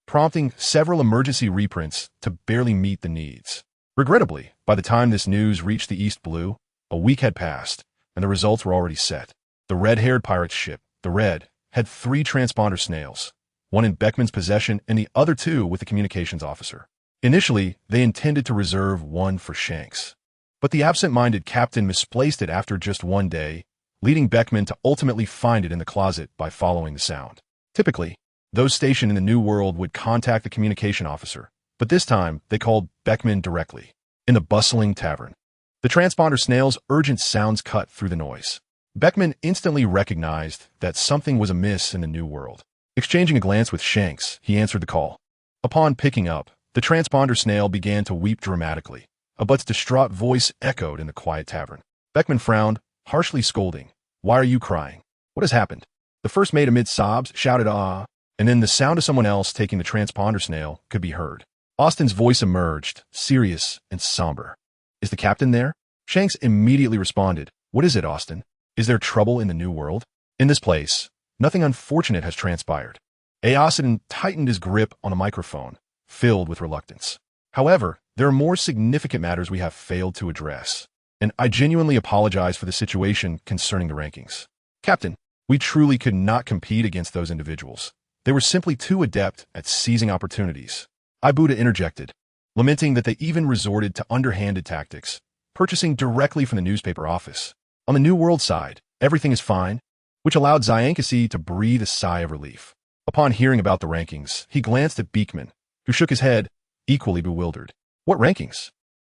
[SPEAKER 1] prompting several emergency reprints to barely meet the needs. Regrettably, by the time this news reached the East Blue, a week had passed, and the results were already set. The red-haired pirate's ship, the Red, had 3 transponder snails, one in Beckman's possession and the other 2 with the communications officer. Initially, they intended to reserve one for Shanks, but the absent-minded captain misplaced it after just 1 day, leading Beckman to ultimately find it in the closet by following the sound. Typically, those stationed in the New World would contact the communication officer, but this time they called Beckman directly. In the bustling tavern, the transponder snail's urgent sounds cut through the noise. Beckman instantly recognized that something was amiss in the New World. Exchanging a glance with Shanks, he answered the call. Upon picking up, the transponder snail began to weep dramatically. Abut's distraught voice echoed in the quiet tavern. Beckman frowned, harshly scolding. Why are you crying? What has happened? The first mate amid sobs shouted ah, and then the sound of someone else taking the transponder snail could be heard. Austin's voice emerged, serious and somber. Is the captain there? Shanks immediately responded. What is it, Austin? Is there trouble in the New World? In this place, nothing unfortunate has transpired. Aosidon tightened his grip on a microphone, filled with reluctance. However, there are more significant matters we have failed to address, and I genuinely apologize for the situation concerning the rankings. Captain, we truly could not compete against those individuals. They were simply too adept at seizing opportunities. Ibuda interjected, lamenting that they even resorted to underhanded tactics, purchasing directly from the newspaper office. On the New World side, everything is fine, which allowed Zyankasi to breathe a sigh of relief. Upon hearing about the rankings, he glanced at Beekman, who shook his head, equally bewildered. What rankings?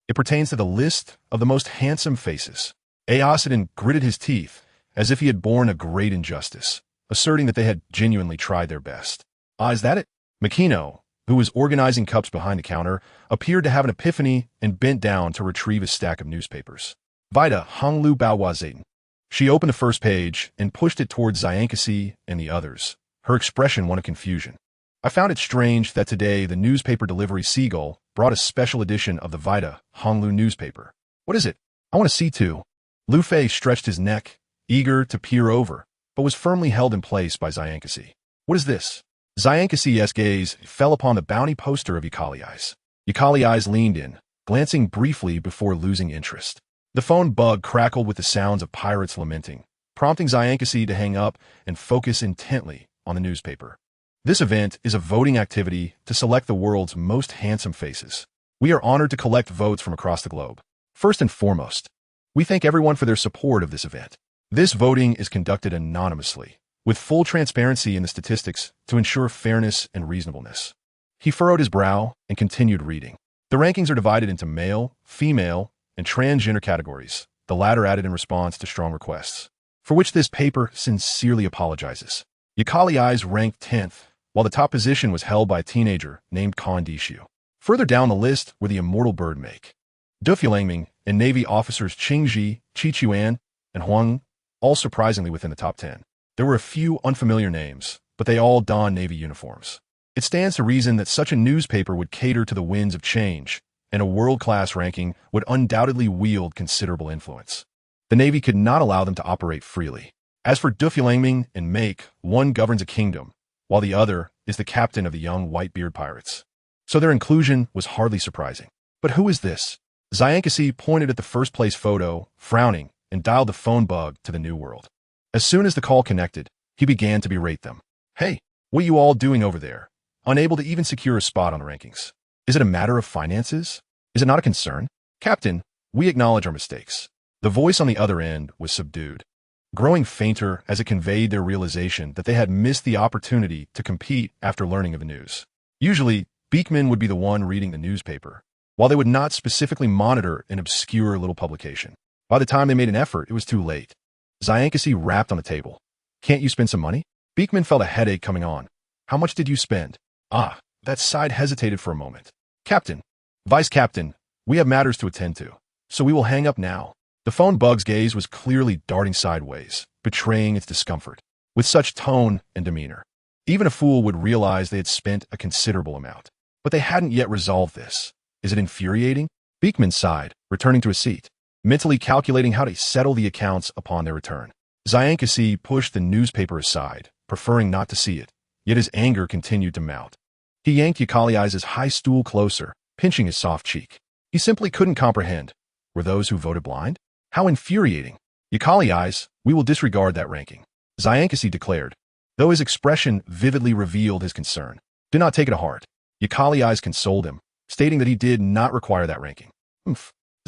[SPEAKER 1] It pertains to the list of the most handsome faces. Aosidon gritted his teeth, as if he had borne a great injustice, asserting that they had genuinely tried their best. Ah, is that it? Makino, who was organizing cups behind the counter, appeared to have an epiphany and bent down to retrieve a stack of newspapers. Vida Honglu Baowazaten. She opened the first page and pushed it towards Zyankasi and the others, her expression one of confusion. I found it strange that today the newspaper delivery Seagull brought a special edition of the Vida Honglu newspaper. What is it? I want to see too. Lu Fei stretched his neck, eager to peer over, but was firmly held in place by Zyankasi. What is this? Zyankasi's gaze fell upon the bounty poster of Yukali Eyes. Yukali Eyes leaned in, glancing briefly before losing interest. The phone bug crackled with the sounds of pirates lamenting, prompting Zyankasi to hang up and focus intently on the newspaper. This event is a voting activity to select the world's most handsome faces. We are honored to collect votes from across the globe. First and foremost, we thank everyone for their support of this event. This voting is conducted anonymously, with full transparency in the statistics to ensure fairness and reasonableness. He furrowed his brow and continued reading. The rankings are divided into male, female, and transgender categories, the latter added in response to strong requests, for which this paper sincerely apologizes. Yukali Eyes ranked 10th, while the top position was held by a teenager named Kondishu. Further down the list were the immortal Birdmake, Dufulangming, and Navy officers Qingji, Chichuan, and Huang, all surprisingly within the top 10. There were a few unfamiliar names, but they all donned Navy uniforms. It stands to reason that such a newspaper would cater to the winds of change, and a world-class ranking would undoubtedly wield considerable influence. The Navy could not allow them to operate freely. As for Dufulangming and Make, one governs a kingdom, while the other is the captain of the young Whitebeard pirates. So their inclusion was hardly surprising. But who is this? Zyankasi pointed at the first-place photo, frowning, and dialed the phone bug to the New World. As soon as the call connected, he began to berate them. Hey, what are you all doing over there? Unable to even secure a spot on the rankings. Is it a matter of finances? Is it not a concern? Captain, we acknowledge our mistakes. The voice on the other end was subdued, growing fainter as it conveyed their realization that they had missed the opportunity to compete after learning of the news. Usually, Beekman would be the one reading the newspaper, while they would not specifically monitor an obscure little publication. By the time they made an effort, it was too late. Zyankasi rapped on the table. Can't you spend some money? Beekman felt a headache coming on. How much did you spend? Ah, that side hesitated for a moment. Captain, Vice Captain, we have matters to attend to, so we will hang up now. The phone bug's gaze was clearly darting sideways, betraying its discomfort. With such tone and demeanor, even a fool would realize they had spent a considerable amount. But they hadn't yet resolved this. Is it infuriating? Beekman sighed, returning to his seat, mentally calculating how to settle the accounts upon their return. Zyankasi pushed the newspaper aside, preferring not to see it, yet his anger continued to mount. He yanked Yukali Eyes' high stool closer, pinching his soft cheek. He simply couldn't comprehend. Were those who voted blind? How infuriating. Yukali Eyes, we will disregard that ranking, Zyankasi declared, though his expression vividly revealed his concern. Do not take it to heart. Yukali Eyes consoled him, stating that he did not require that ranking.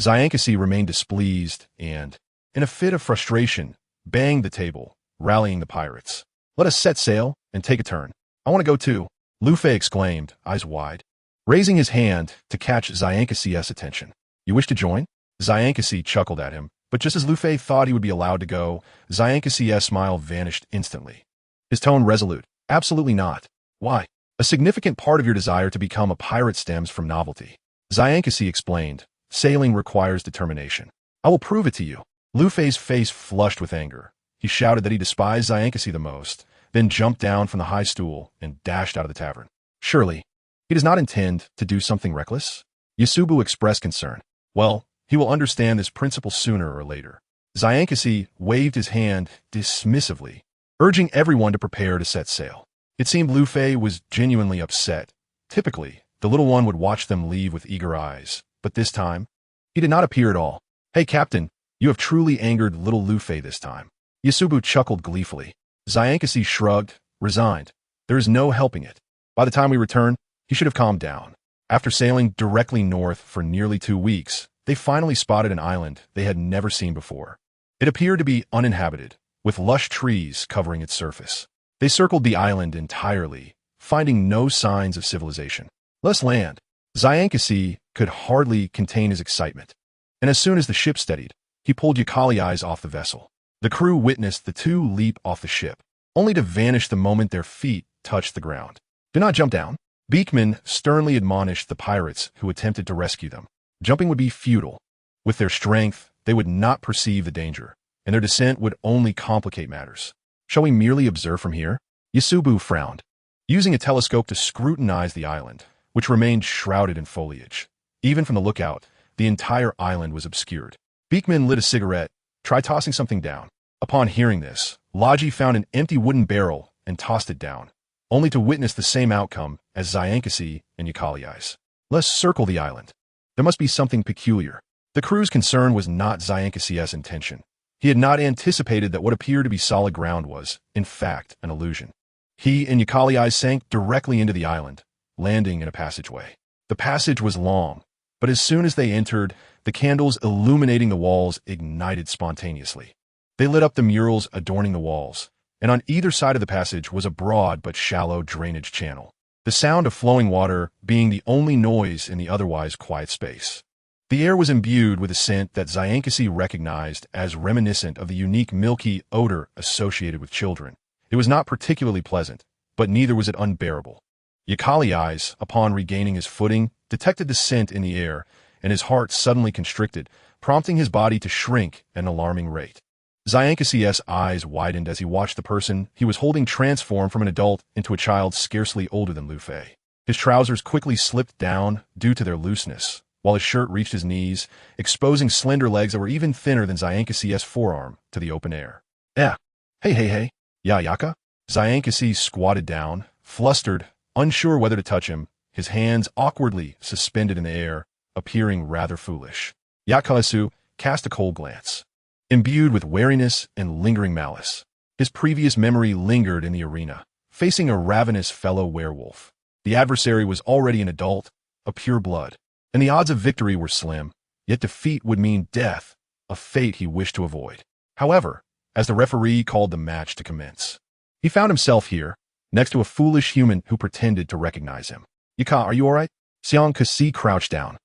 [SPEAKER 1] Zyankasi remained displeased and, in a fit of frustration, banged the table, rallying the pirates. Let us set sail and take a turn. I want to go too, Lu Fei exclaimed, eyes wide, raising his hand to catch Zyankasi's attention. You wish to join? Zyankasi chuckled at him, but just as Lu Fei thought he would be allowed to go, Zyankasi's smile vanished instantly. His tone resolute. Absolutely not. Why? A significant part of your desire to become a pirate stems from novelty. Zyankasi explained. Sailing requires determination. I will prove it to you. Lu Fei's face flushed with anger. He shouted that he despised Zyankasi the most, then jumped down from the high stool and dashed out of the tavern. Surely, he does not intend to do something reckless? Yasubu expressed concern. Well, he will understand this principle sooner or later. Zyankasi waved his hand dismissively, urging everyone to prepare to set sail. It seemed Lu Fei was genuinely upset. Typically, the little one would watch them leave with eager eyes, but this time, he did not appear at all. "Hey, Captain, you have truly angered little Lu Fei this time." Yasubu chuckled gleefully. Zyankasi shrugged, resigned. There is no helping it. By the time we return, he should have calmed down. After sailing directly north for nearly 2 weeks, they finally spotted an island they had never seen before. It appeared to be uninhabited, with lush trees covering its surface. They circled the island entirely, finding no signs of civilization. "Let's land." Zyankasi could hardly contain his excitement, and as soon as the ship steadied, he pulled Yakali eyes off the vessel. The crew witnessed the two leap off the ship, only to vanish the moment their feet touched the ground. "Do not jump down." Beekman sternly admonished the pirates who attempted to rescue them. Jumping would be futile. With their strength, they would not perceive the danger, and their descent would only complicate matters. "Shall we merely observe from here?" Yasubu frowned, using a telescope to scrutinize the island, which remained shrouded in foliage. Even from the lookout, the entire island was obscured. Beekman lit a cigarette, tried tossing something down. Upon hearing this, Laji found an empty wooden barrel and tossed it down, only to witness the same outcome as Zyankasi and Yakali eyes. "Let's circle the island. There must be something peculiar." The crew's concern was not Zyankasi's intention. He had not anticipated that what appeared to be solid ground was, in fact, an illusion. He and Yakali eyes sank directly into the island, landing in a passageway. The passage was long, but as soon as they entered, the candles illuminating the walls ignited spontaneously. They lit up the murals adorning the walls, and on either side of the passage was a broad but shallow drainage channel, the sound of flowing water being the only noise in the otherwise quiet space. The air was imbued with a scent that Zyankasi recognized as reminiscent of the unique milky odor associated with children. It was not particularly pleasant, but neither was it unbearable. Yakali eyes, upon regaining his footing, detected the scent in the air, and his heart suddenly constricted, prompting his body to shrink at an alarming rate. Zyankasi's eyes widened as he watched the person he was holding transform from an adult into a child scarcely older than Lu Fei. His trousers quickly slipped down due to their looseness, while his shirt reached his knees, exposing slender legs that were even thinner than Zyankasi's forearm to the open air. Hey. Ya Yaka?" Zyankasi squatted down, flustered, unsure whether to touch him, his hands awkwardly suspended in the air, appearing rather foolish. Yakalisu cast a cold glance, imbued with wariness and lingering malice. His previous memory lingered in the arena, facing a ravenous fellow werewolf. The adversary was already an adult, a pure blood, and the odds of victory were slim, yet defeat would mean death, a fate he wished to avoid. However, as the referee called the match to commence, he found himself here, next to a foolish human who pretended to recognize him. "Yaka, are you alright?" Zyankasi crouched down,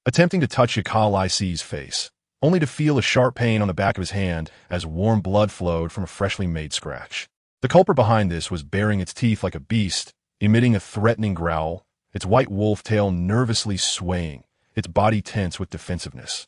[SPEAKER 1] attempting to touch Yakali's face, only to feel a sharp pain on the back of his hand as warm blood flowed from a freshly made scratch. The culprit behind this was baring its teeth like a beast, emitting a threatening growl, its white wolf tail nervously swaying, its body tense with defensiveness.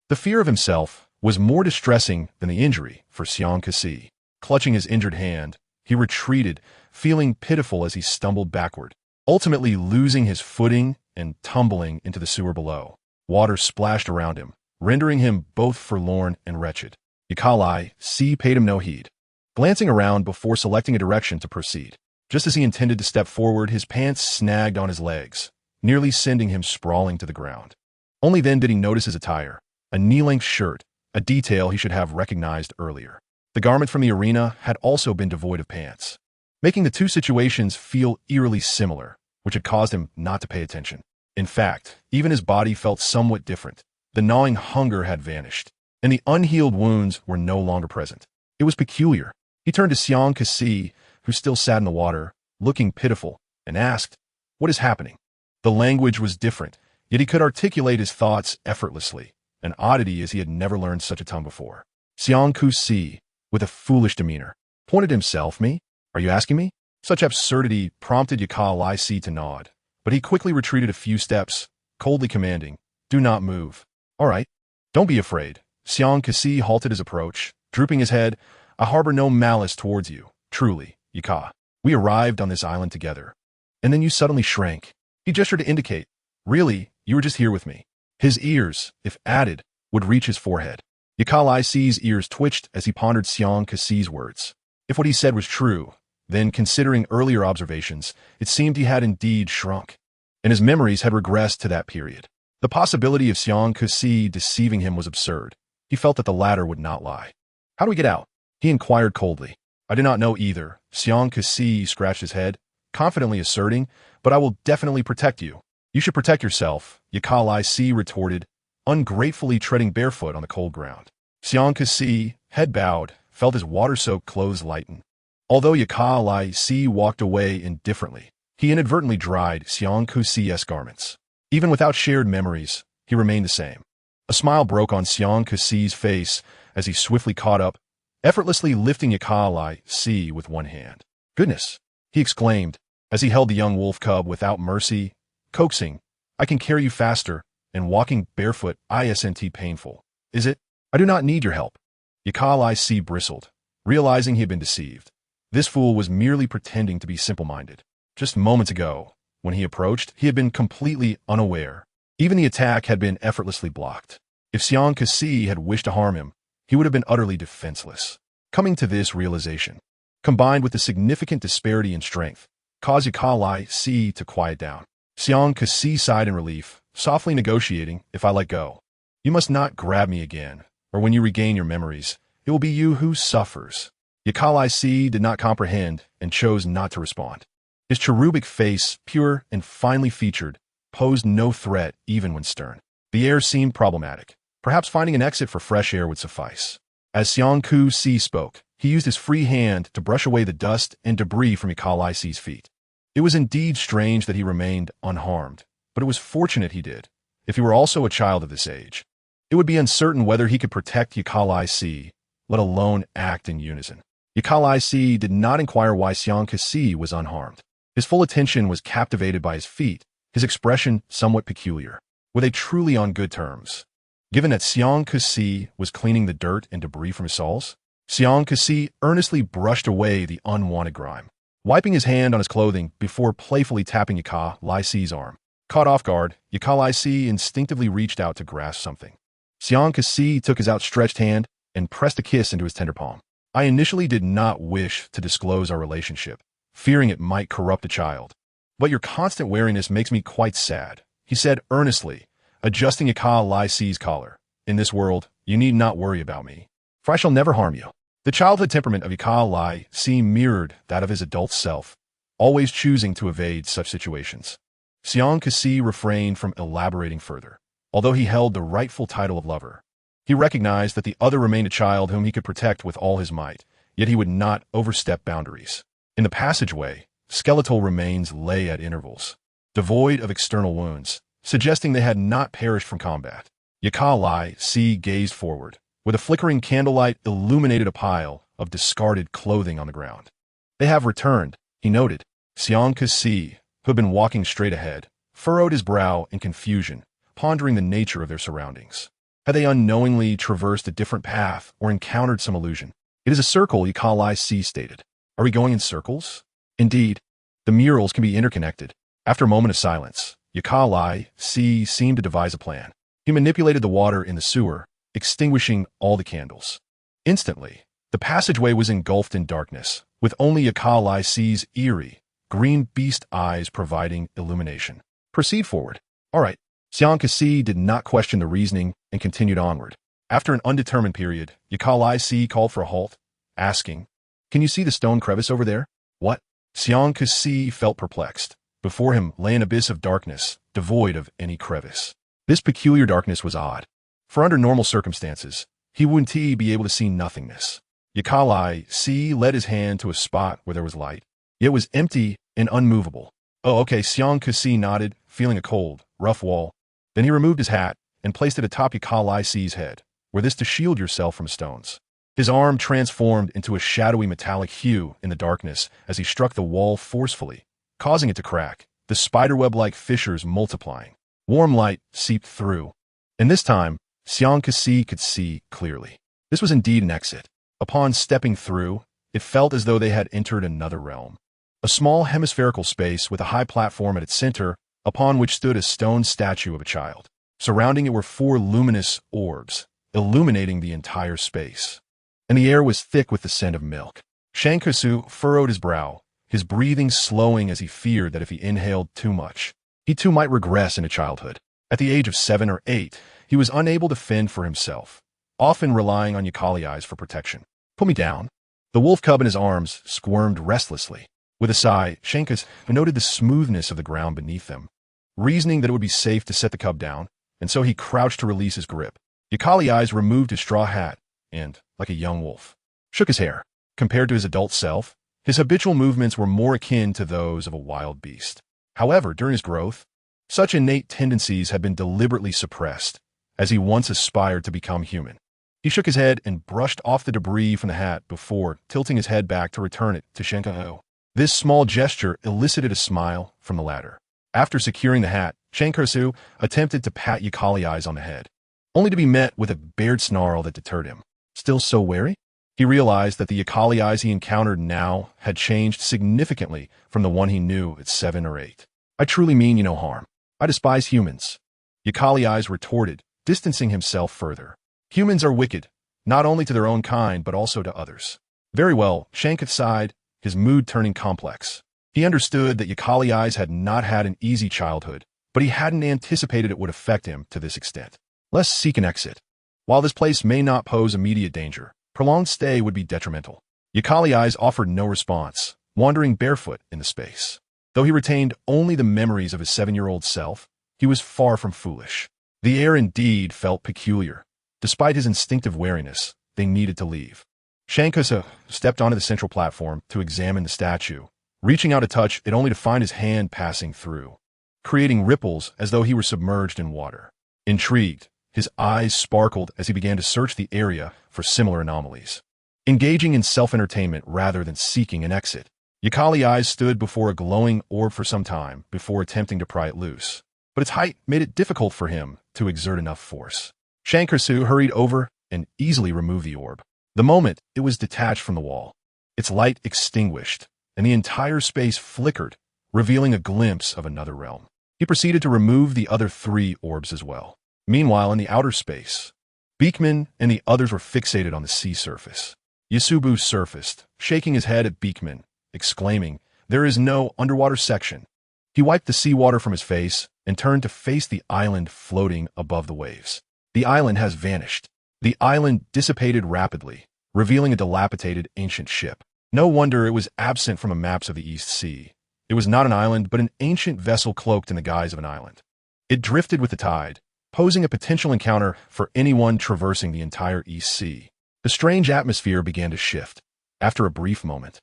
[SPEAKER 1] The fear of himself was more distressing than the injury for Zyankasi. Clutching his injured hand, he retreated, feeling pitiful as he stumbled backward, ultimately losing his footing and tumbling into the sewer below. Water splashed around him, rendering him both forlorn and wretched. Yakali paid him no heed, glancing around before selecting a direction to proceed. Just as he intended to step forward, his pants snagged on his legs, nearly sending him sprawling to the ground. Only then did he notice his attire, a knee-length shirt, a detail he should have recognized earlier. The garment from the arena had also been devoid of pants, making the two situations feel eerily similar, which had caused him not to pay attention. In fact, even his body felt somewhat different. The gnawing hunger had vanished, and the unhealed wounds were no longer present. It was peculiar. He turned to Zyankasi, who still sat in the water, looking pitiful, and asked, "What is happening?" The language was different, yet he could articulate his thoughts effortlessly, an oddity as he had never learned such a tongue before. Zyankasi, with a foolish demeanor, pointed himself. "Me? Are you asking me?" Such absurdity prompted Yakali to nod, but he quickly retreated a few steps, coldly commanding, "Do not move." "All right. Don't be afraid." Zyankasi halted his approach, drooping his head. "I harbor no malice towards you, truly, Yaka. We arrived on this island together, and then you suddenly shrank." He gestured to indicate, "Really, you were just here with me." His ears, if added, would reach his forehead. Yakali's ears twitched as he pondered Zyankasi's words. If what he said was true, Then, considering earlier observations, it seemed he had indeed shrunk, and his memories had regressed to that period. The possibility of Xiang Kexi deceiving him was absurd. He felt that the latter would not lie. "How do we get out?" he inquired coldly. "I do not know either." Xiang Kexi scratched his head, confidently asserting, "But I will definitely protect you." "You should protect yourself," Yakalai Si retorted, ungratefully treading barefoot on the cold ground. Xiang Kexi, head bowed, felt his water-soaked clothes lighten. Although Yakalai Si walked away indifferently, he inadvertently dried Xiang Kexi's garments. Even without shared memories, he remained the same. A smile broke on Xiang Kexi's face as he swiftly caught up, effortlessly lifting Yakalai Si with one hand. "Goodness!" he exclaimed as he held the young wolf cub without mercy, coaxing, "I can carry you faster, and walking barefoot isn't painful, is it? I do not need your help." Yakalai Si bristled, realizing he had been deceived. This fool was merely pretending to be simple-minded. Just moments ago, when he approached, he had been completely unaware. Even the attack had been effortlessly blocked. If Xiang Kexi had wished to harm him, he would have been utterly defenseless. Coming to this realization, combined with the significant disparity in strength, caused Yakalai Si to quiet down. Xiang Kexi sighed in relief, softly negotiating, "If I let go, you must not grab me again, or when you regain your memories, it will be you who suffers." Yakalai Si did not comprehend and chose not to respond. His cherubic face, pure and finely featured, posed no threat even when stern. The air seemed problematic. Perhaps finding an exit for fresh air would suffice. As Xiang Kexi spoke, he used his free hand to brush away the dust and debris from Yakalai Si's feet. It was indeed strange that he remained unharmed, but it was fortunate he did. If he were also a child of this age, it would be uncertain whether he could protect Yakalai Si, let alone act in unison. Yakalai Si did not inquire why Xiang Kexi was unharmed. His full attention was captivated by his feat, his expression somewhat peculiar. Were they truly on good terms? Given that Xiang Kexi was cleaning the dirt and debris from his soles, Xiang Kexi earnestly brushed away the unwanted grime, wiping his hand on his clothing before playfully tapping Yakalai Si's arm. Caught off guard, Yakalai Si instinctively reached out to grasp something. Xiang Kexi took his outstretched hand and pressed a kiss into his tender palm. "I initially did not wish to disclose our relationship, fearing it might corrupt a child. But your constant wariness makes me quite sad," he said earnestly, adjusting Yakalai Si's collar. "In this world, you need not worry about me, for I shall never harm you." The childhood temperament of Yakalai Si mirrored that of his adult self, always choosing to evade such situations. Xiang Kexi refrained from elaborating further. Although he held the rightful title of lover, he recognized that the other remained a child whom he could protect with all his might, yet he would not overstep boundaries. In the passageway, skeletal remains lay at intervals, devoid of external wounds, suggesting they had not perished from combat. Yakalai Si gazed forward. With a flickering candlelight illuminated a pile of discarded clothing on the ground. "They have returned," he noted. Xiang Kexi, who had been walking straight ahead, furrowed his brow in confusion, pondering the nature of their surroundings. Had they unknowingly traversed a different path or encountered some illusion? "It is a circle," Yakalai Si stated. "Are we going in circles?" "Indeed. The murals can be interconnected." After a moment of silence, Yakalai Si seemed to devise a plan. He manipulated the water in the sewer, extinguishing all the candles. Instantly, the passageway was engulfed in darkness, with only Yakalai Si's eerie, green beast eyes providing illumination. "Proceed forward." "All right." Xiang Kexi did not question the reasoning and continued onward. After an undetermined period, Yakalai Si called for a halt, asking, "Can you see the stone crevice over there?" "What?" Xiang Kexi felt perplexed. Before him lay an abyss of darkness, devoid of any crevice. This peculiar darkness was odd, for under normal circumstances, he wouldn't be able to see nothingness. Yakalai Si led his hand to a spot where there was light. It was empty and unmovable. "Oh, okay," Xiang Kexi nodded, feeling a cold, rough wall. Then he removed his hat and placed it atop Yakalai Si's head. "Wear this to shield yourself from stones." His arm transformed into a shadowy metallic hue in the darkness as he struck the wall forcefully, causing it to crack, the spiderweb-like fissures multiplying. Warm light seeped through, and this time, Xiang Kexi could see clearly. This was indeed an exit. Upon stepping through, it felt as though they had entered another realm. A small hemispherical space with a high platform at its center, upon which stood a stone statue of a child. Surrounding it were 4 luminous orbs, illuminating the entire space. And the air was thick with the scent of milk. Shankusu furrowed his brow, his breathing slowing as he feared that if he inhaled too much, he too might regress into childhood. At the age of 7 or 8, he was unable to fend for himself, often relying on Yukali eyes for protection. "Put me down." The wolf cub in his arms squirmed restlessly. With a sigh, Shankus noted the smoothness of the ground beneath them, reasoning that it would be safe to set the cub down, and so he crouched to release his grip. Yukali eyes removed his straw hat and, like a young wolf, shook his hair. Compared to his adult self, his habitual movements were more akin to those of a wild beast. However, during his growth, such innate tendencies had been deliberately suppressed, as he once aspired to become human. He shook his head and brushed off the debris from the hat before tilting his head back to return it to Shankusu. This small gesture elicited a smile from the latter. After securing the hat, Shankusu attempted to pat Yukali eyes on the head, only to be met with a bared snarl that deterred him. Still so wary? He realized that the Yukali eyes he encountered now had changed significantly from the one he knew at 7 or 8. "I truly mean you no harm. I despise humans," Yukali eyes retorted, distancing himself further. "Humans are wicked, not only to their own kind but also to others." "Very well," Shankusu sighed, his mood turning complex. He understood that Yukali eyes had not had an easy childhood, but he hadn't anticipated it would affect him to this extent. "Let's seek an exit. While this place may not pose immediate danger, prolonged stay would be detrimental." Yukali eyes offered no response, wandering barefoot in the space. Though he retained only the memories of his 7-year-old self, he was far from foolish. The air indeed felt peculiar. Despite his instinctive wariness, they needed to leave. Shankusu stepped onto the central platform to examine the statue, reaching out to touch it only to find his hand passing through, creating ripples as though he were submerged in water. Intrigued, his eyes sparkled as he began to search the area for similar anomalies, engaging in self-entertainment rather than seeking an exit. Yukali eyes stood before a glowing orb for some time before attempting to pry it loose, but its height made it difficult for him to exert enough force. Shankusu hurried over and easily removed the orb. The moment it was detached from the wall, its light extinguished, and the entire space flickered, revealing a glimpse of another realm. He proceeded to remove the other 3 orbs as well. Meanwhile, in the outer space, Beekman and the others were fixated on the sea surface. Yasubu surfaced, shaking his head at Beekman, exclaiming, "There is no underwater section." He wiped the seawater from his face and turned to face the island floating above the waves. "The island has vanished." The island dissipated rapidly, revealing a dilapidated ancient ship. No wonder it was absent from the maps of the East Sea. It was not an island, but an ancient vessel cloaked in the guise of an island. It drifted with the tide, posing a potential encounter for anyone traversing the entire East Sea. The strange atmosphere began to shift. After a brief moment,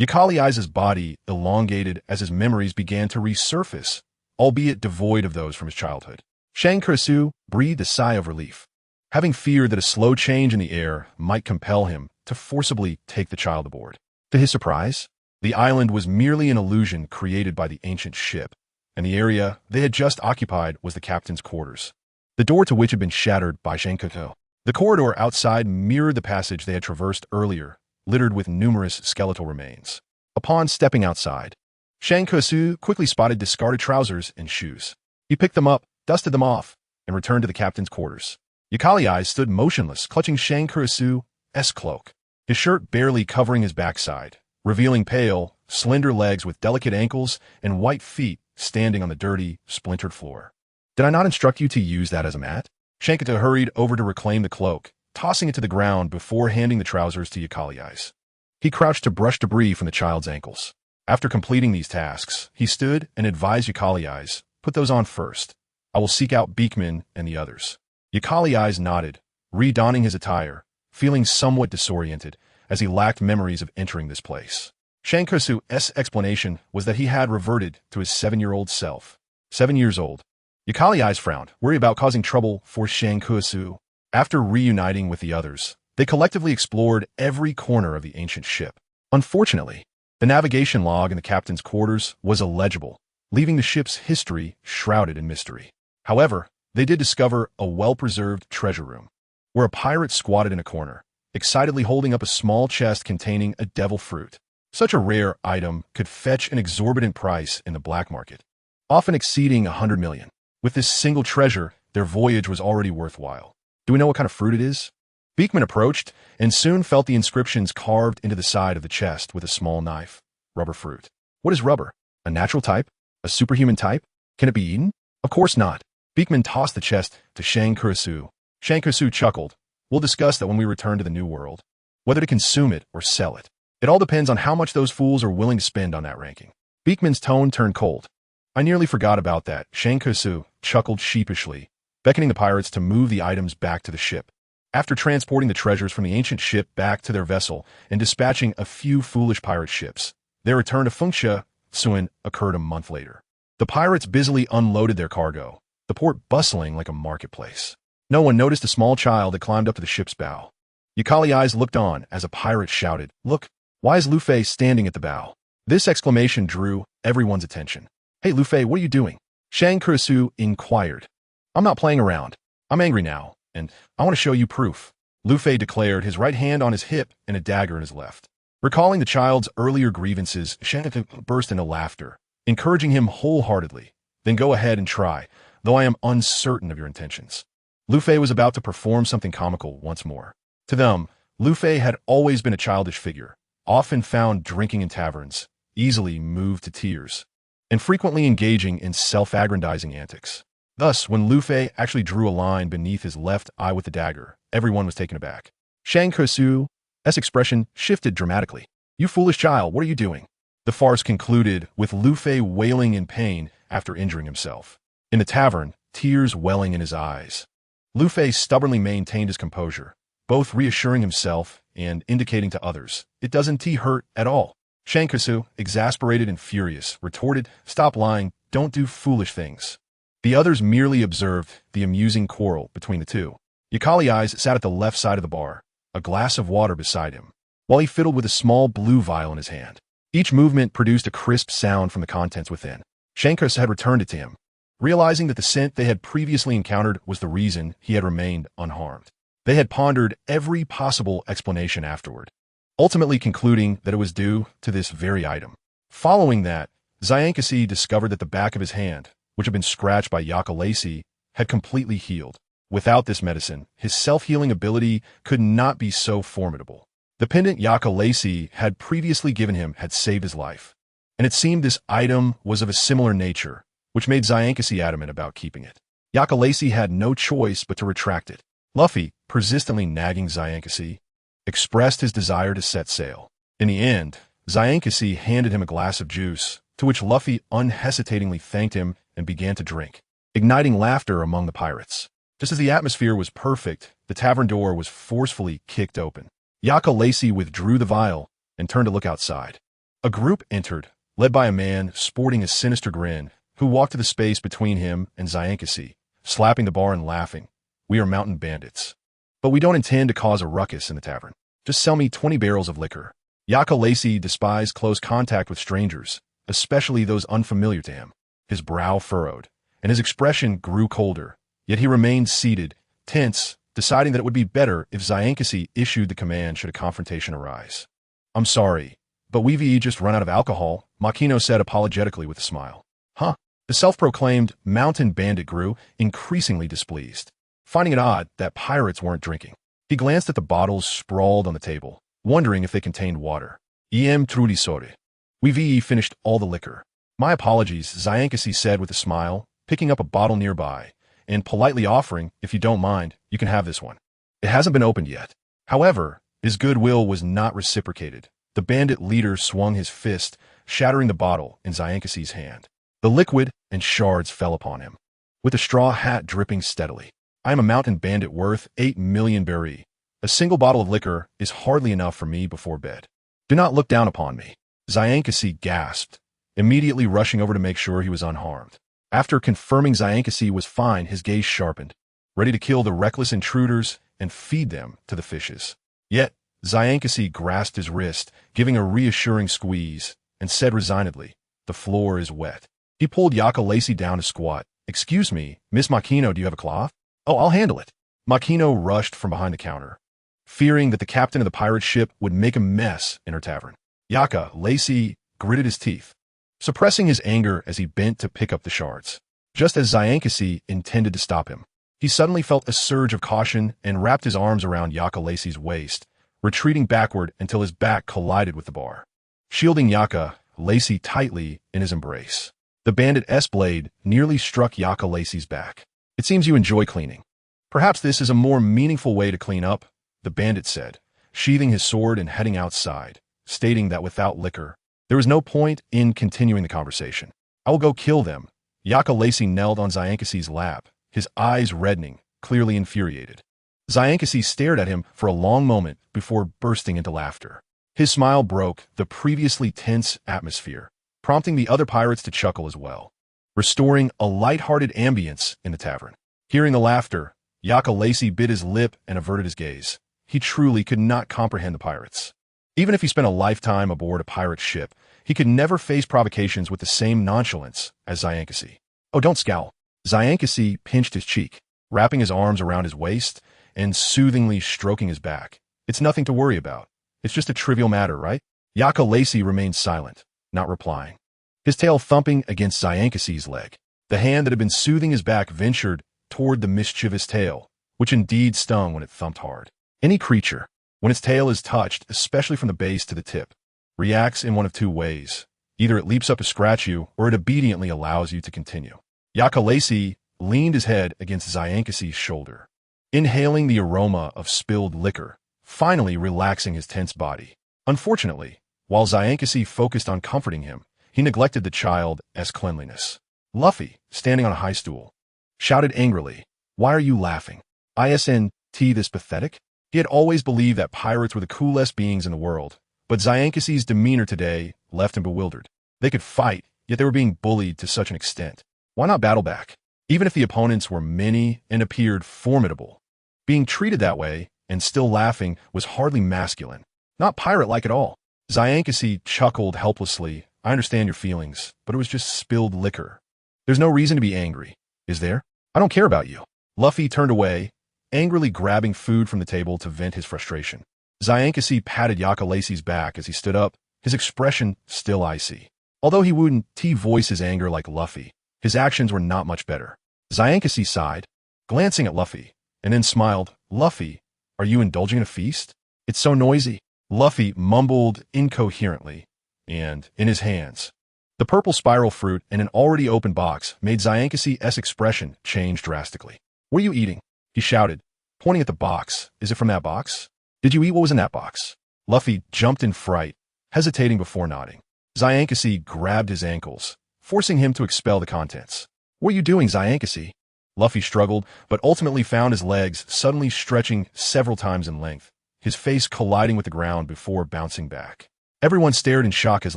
[SPEAKER 1] Yukali eyes' body elongated as his memories began to resurface, albeit devoid of those from his childhood. Shankusu breathed a sigh of relief, having feared that a slow change in the air might compel him to forcibly take the child aboard. To his surprise, the island was merely an illusion created by the ancient ship, and the area they had just occupied was the captain's quarters, the door to which had been shattered by Shankusu. The corridor outside mirrored the passage they had traversed earlier, littered with numerous skeletal remains. Upon stepping outside, Shankusu quickly spotted discarded trousers and shoes. He picked them up, dusted them off, and returned to the captain's quarters. Yukali eyes stood motionless, clutching Shankusu's cloak, his shirt barely covering his backside, revealing pale, slender legs with delicate ankles and white feet standing on the dirty, splintered floor. "Did I not instruct you to use that as a mat?" Shankusu hurried over to reclaim the cloak, tossing it to the ground before handing the trousers to Yukali eyes. He crouched to brush debris from the child's ankles. After completing these tasks, he stood and advised Yukali eyes, "Put those on first. I will seek out Beekman and the others." Yukali eyes nodded, redonning his attire, feeling somewhat disoriented as he lacked memories of entering this place. Shankusu's explanation was that he had reverted to his 7-year-old self. 7 years old. Yukali eyes frowned, worried about causing trouble for Shankusu. After reuniting with the others, they collectively explored every corner of the ancient ship. Unfortunately, the navigation log in the captain's quarters was illegible, leaving the ship's history shrouded in mystery. However, they did discover a well-preserved treasure room, where a pirate squatted in a corner, excitedly holding up a small chest containing a devil fruit. Such a rare item could fetch an exorbitant price in the black market, often exceeding 100 million. With this single treasure, their voyage was already worthwhile. "Do we know what kind of fruit it is?" Beekman approached and soon felt the inscriptions carved into the side of the chest with a small knife. Rubber fruit. What is rubber? A natural type? A superhuman type? Can it be eaten? Of course not. Beekman tossed the chest to Shang Kurisu. Shang Kurisu chuckled. We'll discuss that when we return to the New World. Whether to consume it or sell it. It all depends on how much those fools are willing to spend on that ranking. Beekman's tone turned cold. I nearly forgot about that. Shang Kurisu chuckled sheepishly, beckoning the pirates to move the items back to the ship. After transporting the treasures from the ancient ship back to their vessel and dispatching a few foolish pirate ships, their return to Funxia, Suin, occurred a month later. The pirates busily unloaded their cargo, the port bustling like a marketplace. No one noticed a small child that climbed up to the ship's bow. Yukali eyes looked on as a pirate shouted, "Look, why is Luffy standing at the bow?" This exclamation drew everyone's attention. "Hey Luffy, what are you doing?" Shang Kurisu inquired. "I'm not playing around. I'm angry now, and I want to show you proof," Luffy declared, his right hand on his hip and a dagger in his left. Recalling the child's earlier grievances, Shang burst into laughter, encouraging him wholeheartedly. "Then go ahead and try, though I am uncertain of your intentions." Luffy was about to perform something comical once more. To them, Luffy had always been a childish figure, often found drinking in taverns, easily moved to tears, and frequently engaging in self-aggrandizing antics. Thus, when Luffy actually drew a line beneath his left eye with the dagger, everyone was taken aback. Shang Kurisu's expression shifted dramatically. "You foolish child, what are you doing?" The farce concluded with Luffy wailing in pain after injuring himself. In the tavern, tears welling in his eyes. Luffy stubbornly maintained his composure, both reassuring himself and indicating to others, "It doesn't hurt at all." Shang Kurisu, exasperated and furious, retorted, "Stop lying, don't do foolish things." The others merely observed the amusing quarrel between the two. Yukali Eyes sat at the left side of the bar, a glass of water beside him, while he fiddled with a small blue vial in his hand. Each movement produced a crisp sound from the contents within. Shang Kurisu had returned it to him, realizing that the scent they had previously encountered was the reason he had remained unharmed. They had pondered every possible explanation afterward, ultimately concluding that it was due to this very item. Following that, Zyankasi discovered that the back of his hand, which had been scratched by Yakalasi, had completely healed. Without this medicine, his self-healing ability could not be so formidable. The pendant Yakalasi had previously given him had saved his life, and it seemed this item was of a similar nature, which made Zyankasi adamant about keeping it. Yakalasi had no choice but to retract it. Luffy, persistently nagging Zyankasi, expressed his desire to set sail. In the end, Zyankasi handed him a glass of juice, to which Luffy unhesitatingly thanked him and began to drink, igniting laughter among the pirates. Just as the atmosphere was perfect, the tavern door was forcefully kicked open. Yakalasi withdrew the vial and turned to look outside. A group entered, led by a man sporting a sinister grin, who walked to the space between him and Zyankasi, slapping the bar and laughing. "We are mountain bandits. But we don't intend to cause a ruckus in the tavern. Just sell me 20 barrels of liquor." Yakalasi despised close contact with strangers, especially those unfamiliar to him. His brow furrowed, and his expression grew colder, yet he remained seated, tense, deciding that it would be better if Zyankasi issued the command should a confrontation arise. "I'm sorry, but we've just run out of alcohol," Makino said apologetically with a smile. "Huh?" The self-proclaimed mountain bandit grew increasingly displeased, finding it odd that pirates weren't drinking. He glanced at the bottles sprawled on the table, wondering if they contained water. "Em trudisore. We've finished all the liquor." "My apologies," Zyankasi said with a smile, picking up a bottle nearby, and politely offering, "If you don't mind, you can have this one. It hasn't been opened yet." However, his goodwill was not reciprocated. The bandit leader swung his fist, shattering the bottle in Zyankasi's hand. The liquid and shards fell upon him, with the straw hat dripping steadily. "I am a mountain bandit worth 8 million berry. A single bottle of liquor is hardly enough for me before bed. Do not look down upon me." Zyankasi gasped, immediately rushing over to make sure he was unharmed. After confirming Zyankasi was fine, his gaze sharpened, ready to kill the reckless intruders and feed them to the fishes. Yet, Zyankasi grasped his wrist, giving a reassuring squeeze, and said resignedly, "The floor is wet." He pulled Yakalasi down to squat. "Excuse me, Miss Makino, do you have a cloth?" "Oh, I'll handle it." Makino rushed from behind the counter, fearing that the captain of the pirate ship would make a mess in her tavern. Yakalasi gritted his teeth, suppressing his anger as he bent to pick up the shards, just as Zyankasi intended to stop him. He suddenly felt a surge of caution and wrapped his arms around Yaka Lacey's waist, retreating backward until his back collided with the bar. Shielding Yaka Lacey tightly in his embrace. The bandit's blade nearly struck Yaka Lacey's back. It seems you enjoy cleaning. Perhaps this is a more meaningful way to clean up, the bandit said, sheathing his sword and heading outside, stating that without liquor, there was no point in continuing the conversation. I will go kill them. Yaka Lacey knelt on Zyankasi's lap, his eyes reddening, clearly infuriated. Zyankasi stared at him for a long moment before bursting into laughter. His smile broke the previously tense atmosphere, prompting the other pirates to chuckle as well, restoring a light-hearted ambience in the tavern. Hearing the laughter, Yaka Lacey bit his lip and averted his gaze. He truly could not comprehend the pirates. Even if he spent a lifetime aboard a pirate ship, he could never face provocations with the same nonchalance as Zyankasi. Oh, don't scowl. Zyankasi pinched his cheek, wrapping his arms around his waist and soothingly stroking his back. It's nothing to worry about. It's just a trivial matter, right? Yaka Lacey remained silent, not replying, his tail thumping against Zyankasi's leg. The hand that had been soothing his back ventured toward the mischievous tail, which indeed stung when it thumped hard. Any creature, when its tail is touched, especially from the base to the tip, reacts in one of two ways. Either it leaps up to scratch you, or it obediently allows you to continue. Yaka Lacey leaned his head against Zyankasi's shoulder, inhaling the aroma of spilled liquor, finally relaxing his tense body. Unfortunately, while Zyankasi focused on comforting him, he neglected the child's cleanliness. Luffy, standing on a high stool, shouted angrily, "Why are you laughing? Isn't this pathetic?" He had always believed that pirates were the coolest beings in the world, but Zyankasi's demeanor today left him bewildered. They could fight, yet they were being bullied to such an extent. Why not battle back? Even if the opponents were many and appeared formidable, being treated that way and still laughing was hardly masculine, not pirate-like at all. Zyankasi chuckled helplessly. "I understand your feelings, but it was just spilled liquor. There's no reason to be angry, is there? I don't care about you." Luffy turned away, angrily grabbing food from the table to vent his frustration. Zyankasi patted Yaka Lacey's back as he stood up, his expression still icy. Although he wouldn't voice his anger like Luffy, his actions were not much better. Zyankasi sighed, glancing at Luffy, and then smiled. "Luffy, are you indulging in a feast? It's so noisy." Luffy mumbled incoherently, and, in his hands, the purple spiral fruit in an already open box made Zyankasi's expression change drastically. "What are you eating?" he shouted, pointing at the box. "Is it from that box? Did you eat what was in that box?" Luffy jumped in fright, hesitating before nodding. Zyankasi grabbed his ankles, forcing him to expel the contents. "What are you doing, Zyankasi?" Luffy struggled, but ultimately found his legs suddenly stretching several times in length, his face colliding with the ground before bouncing back. Everyone stared in shock as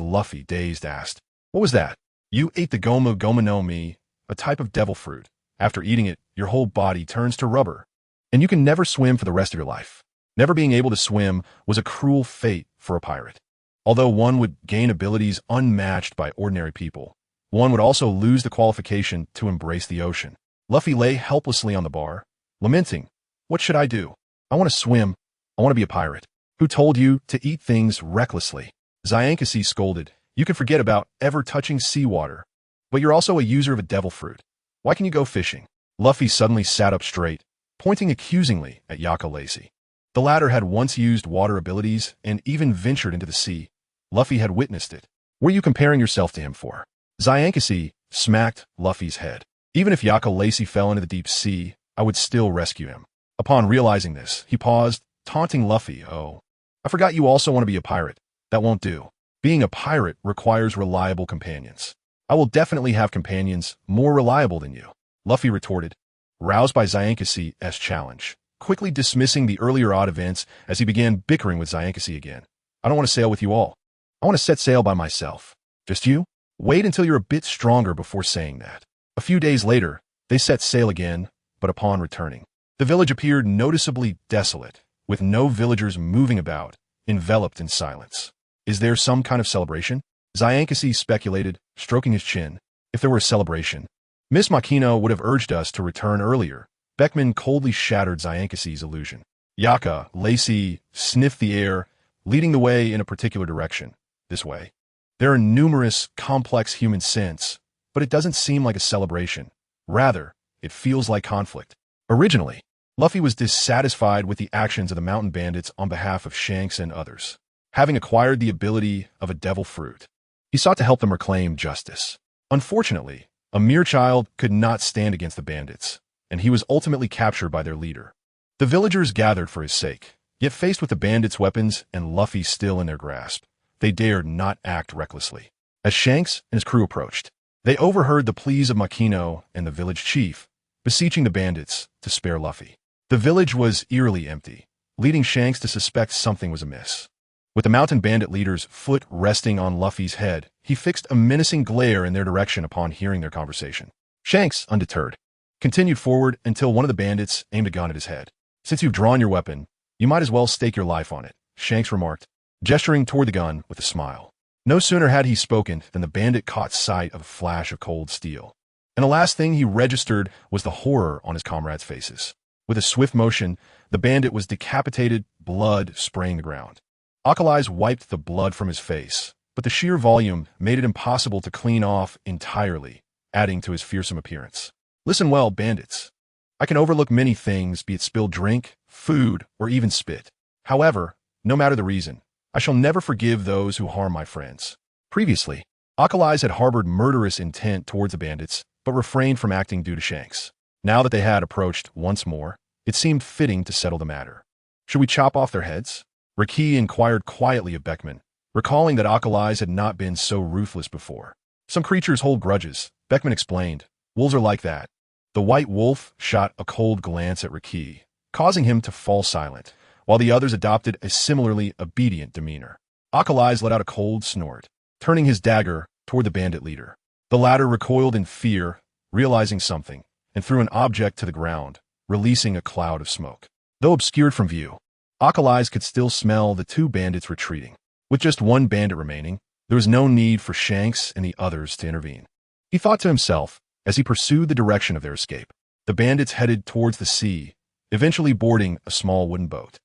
[SPEAKER 1] Luffy, dazed, asked, "What was that?" "You ate the Goma no Mi, a type of devil fruit. After eating it, your whole body turns to rubber, and you can never swim for the rest of your life." Never being able to swim was a cruel fate for a pirate. Although one would gain abilities unmatched by ordinary people, one would also lose the qualification to embrace the ocean. Luffy lay helplessly on the bar, lamenting, "What should I do? I want to swim. I want to be a pirate." "Who told you to eat things recklessly?" Zyankasi scolded. "You can forget about ever touching seawater, but you're also a user of a devil fruit. Why can you go fishing?" Luffy suddenly sat up straight, pointing accusingly at Yaka Lacey. The latter had once used water abilities and even ventured into the sea. Luffy had witnessed it. "What are you comparing yourself to him for?" Zyankasi smacked Luffy's head. "Even if Yaka Lacey fell into the deep sea, I would still rescue him." Upon realizing this, he paused, taunting Luffy. "Oh, I forgot you also want to be a pirate. That won't do. Being a pirate requires reliable companions. I will definitely have companions more reliable than you," Luffy retorted, roused by Zyankasi's challenge, quickly dismissing the earlier odd events as he began bickering with Zyankasi again. "I don't want to sail with you all. I want to set sail by myself." "Just you? Wait until you're a bit stronger before saying that." A few days later, they set sail again, but upon returning, the village appeared noticeably desolate, with no villagers moving about, enveloped in silence. "Is there some kind of celebration?" Zyankasi speculated, stroking his chin. "If there were a celebration, Miss Makino would have urged us to return earlier." Beckman coldly shattered Zyankasi's illusion. Yaka Lacey sniffed the air, leading the way in a particular direction. "This way. There are numerous complex human scents, but it doesn't seem like a celebration. Rather, it feels like conflict." Originally, Luffy was dissatisfied with the actions of the mountain bandits on behalf of Shanks and others. Having acquired the ability of a devil fruit, he sought to help them reclaim justice. Unfortunately, a mere child could not stand against the bandits, and he was ultimately captured by their leader. The villagers gathered for his sake, yet faced with the bandits' weapons and Luffy still in their grasp, they dared not act recklessly. As Shanks and his crew approached, they overheard the pleas of Makino and the village chief, beseeching the bandits to spare Luffy. The village was eerily empty, leading Shanks to suspect something was amiss. With the mountain bandit leader's foot resting on Luffy's head, he fixed a menacing glare in their direction upon hearing their conversation. Shanks, undeterred, continued forward until one of the bandits aimed a gun at his head. "Since you've drawn your weapon, you might as well stake your life on it," Shanks remarked, gesturing toward the gun with a smile. No sooner had he spoken than the bandit caught sight of a flash of cold steel, and the last thing he registered was the horror on his comrades' faces. With a swift motion, the bandit was decapitated, blood spraying the ground. Alkali's wiped the blood from his face, but the sheer volume made it impossible to clean off entirely, adding to his fearsome appearance. "Listen well, bandits. I can overlook many things, be it spilled drink, food, or even spit. However, no matter the reason, I shall never forgive those who harm my friends." Previously, Alkali's had harbored murderous intent towards the bandits, but refrained from acting due to Shanks. Now that they had approached once more, it seemed fitting to settle the matter. "Should we chop off their heads?" Riki inquired quietly of Beckman, recalling that Alkali's had not been so ruthless before. "Some creatures hold grudges," Beckman explained. "Wolves are like that." The white wolf shot a cold glance at Riki, causing him to fall silent, while the others adopted a similarly obedient demeanor. Alkali's let out a cold snort, turning his dagger toward the bandit leader. The latter recoiled in fear, realizing something, and threw an object to the ground, releasing a cloud of smoke. Though obscured from view, Alkali's could still smell the two bandits retreating. With just one bandit remaining, there was no need for Shanks and the others to intervene. He thought to himself as he pursued the direction of their escape. The bandits headed towards the sea, eventually boarding a small wooden boat.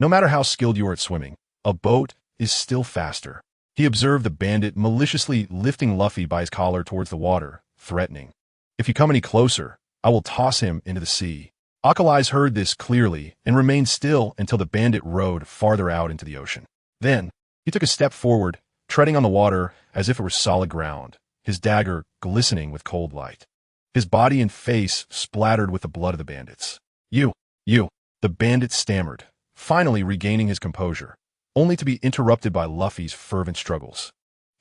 [SPEAKER 1] No matter how skilled you are at swimming, a boat is still faster. He observed the bandit maliciously lifting Luffy by his collar towards the water, threatening, "If you come any closer, I will toss him into the sea." Alkali's heard this clearly and remained still until the bandit rowed farther out into the ocean. Then, he took a step forward, treading on the water as if it were solid ground, his dagger glistening with cold light. His body and face splattered with the blood of the bandits. You, the bandit stammered, finally regaining his composure, only to be interrupted by Luffy's fervent struggles.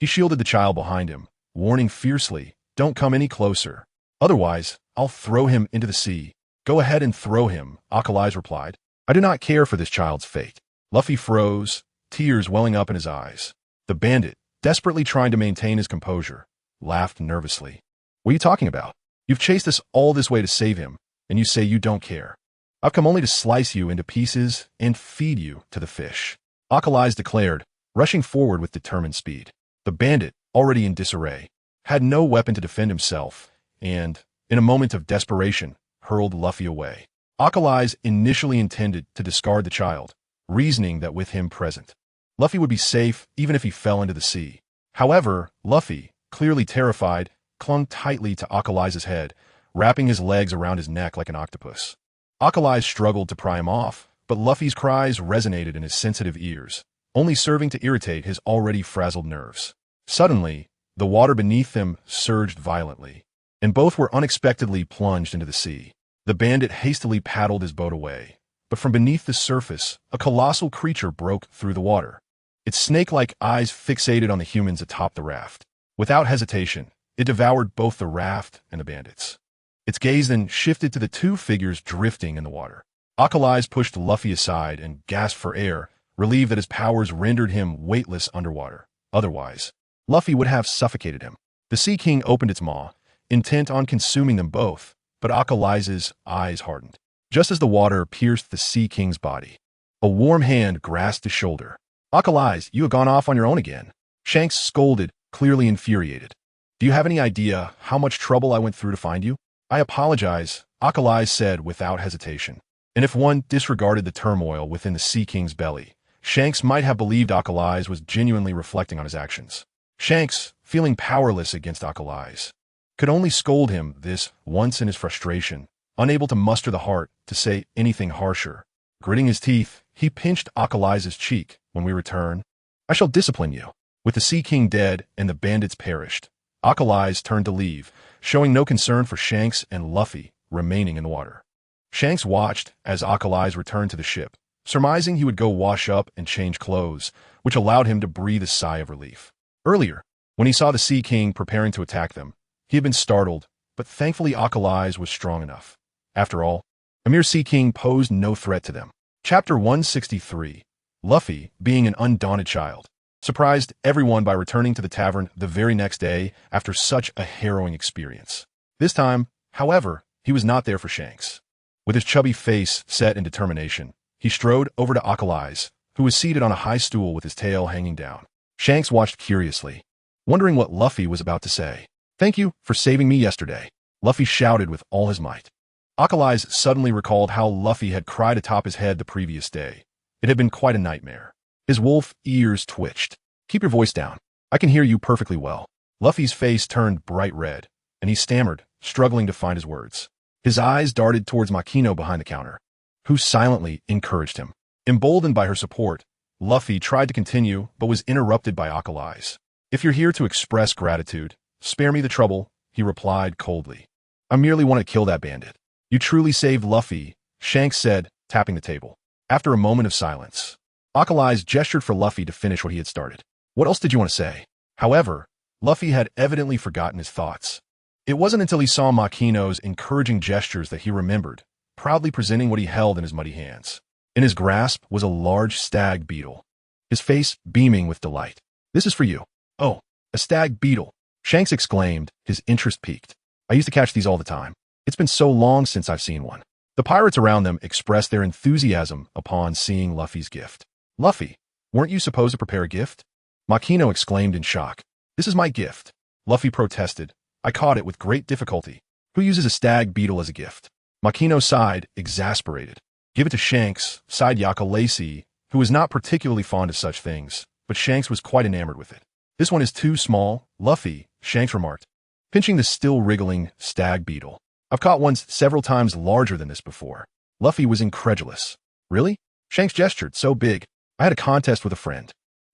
[SPEAKER 1] He shielded the child behind him, warning fiercely, "Don't come any closer. Otherwise, I'll throw him into the sea." "Go ahead and throw him," Alkali's replied. "I do not care for this child's fate." Luffy froze, tears welling up in his eyes. The bandit, desperately trying to maintain his composure, laughed nervously. "What are you talking about? You've chased us all this way to save him, and you say you don't care. I've come only to slice you into pieces and feed you to the fish," Alkali's declared, rushing forward with determined speed. The bandit, already in disarray, had no weapon to defend himself, and, in a moment of desperation, hurled Luffy away. Alkali's initially intended to discard the child, reasoning that with him present, Luffy would be safe even if he fell into the sea. However, Luffy, clearly terrified, clung tightly to Alkali's head, wrapping his legs around his neck like an octopus. Alkali struggled to pry him off, but Luffy's cries resonated in his sensitive ears, only serving to irritate his already frazzled nerves. Suddenly, the water beneath them surged violently, and both were unexpectedly plunged into the sea. The bandit hastily paddled his boat away, but from beneath the surface, a colossal creature broke through the water. Its snake-like eyes fixated on the humans atop the raft. Without hesitation, it devoured both the raft and the bandits. Its gaze then shifted to the two figures drifting in the water. Alkali's pushed Luffy aside and gasped for air, relieved that his powers rendered him weightless underwater. Otherwise, Luffy would have suffocated him. The Sea King opened its maw, intent on consuming them both, but Alkali's eyes hardened. Just as the water pierced the Sea King's body, a warm hand grasped his shoulder. "Alkali's, you have gone off on your own again." Shanks scolded, clearly infuriated. "Do you have any idea how much trouble I went through to find you?" "I apologize," Alkali said without hesitation. And if one disregarded the turmoil within the Sea King's belly, Shanks might have believed Alkali's was genuinely reflecting on his actions. Shanks, feeling powerless against Alkali's, could only scold him this once in his frustration, unable to muster the heart to say anything harsher. Gritting his teeth, he pinched Achilles' cheek. When we return, I shall discipline you. With the Sea King dead and the bandits perished, Achilles turned to leave, showing no concern for Shanks and Luffy remaining in the water. Shanks watched as Achilles returned to the ship, surmising he would go wash up and change clothes, which allowed him to breathe a sigh of relief. Earlier, when he saw the Sea King preparing to attack them, he had been startled, but thankfully Achilles was strong enough. After all, a mere Sea King posed no threat to them. Chapter 163. Luffy, being an undaunted child, surprised everyone by returning to the tavern the very next day after such a harrowing experience. This time, however, he was not there for Shanks. With his chubby face set in determination, he strode over to Achilles, who was seated on a high stool with his tail hanging down. Shanks watched curiously, wondering what Luffy was about to say. "Thank you for saving me yesterday," Luffy shouted with all his might. Achilles suddenly recalled how Luffy had cried atop his head the previous day. It had been quite a nightmare. His wolf ears twitched. "Keep your voice down. I can hear you perfectly well." Luffy's face turned bright red, and he stammered, struggling to find his words. His eyes darted towards Makino behind the counter, who silently encouraged him. Emboldened by her support, Luffy tried to continue but was interrupted by Achilles. "If you're here to express gratitude, spare me the trouble," he replied coldly. "I merely want to kill that bandit." "You truly saved Luffy," Shanks said, tapping the table. After a moment of silence, Achilles gestured for Luffy to finish what he had started. "What else did you want to say?" However, Luffy had evidently forgotten his thoughts. It wasn't until he saw Makino's encouraging gestures that he remembered, proudly presenting what he held in his muddy hands. In his grasp was a large stag beetle, his face beaming with delight. "This is for you." "Oh, a stag beetle," Shanks exclaimed, his interest piqued. "I used to catch these all the time. It's been so long since I've seen one." The pirates around them expressed their enthusiasm upon seeing Luffy's gift. "Luffy, weren't you supposed to prepare a gift?" Makino exclaimed in shock. "This is my gift," Luffy protested. "I caught it with great difficulty." "Who uses a stag beetle as a gift?" Makino sighed, exasperated. "Give it to Shanks," sighed Yaka Lacey, who was not particularly fond of such things, but Shanks was quite enamored with it. "This one is too small, Luffy," Shanks remarked, pinching the still wriggling stag beetle. "I've caught ones several times larger than this before." Luffy was incredulous. "Really?" Shanks gestured. "So big. I had a contest with a friend.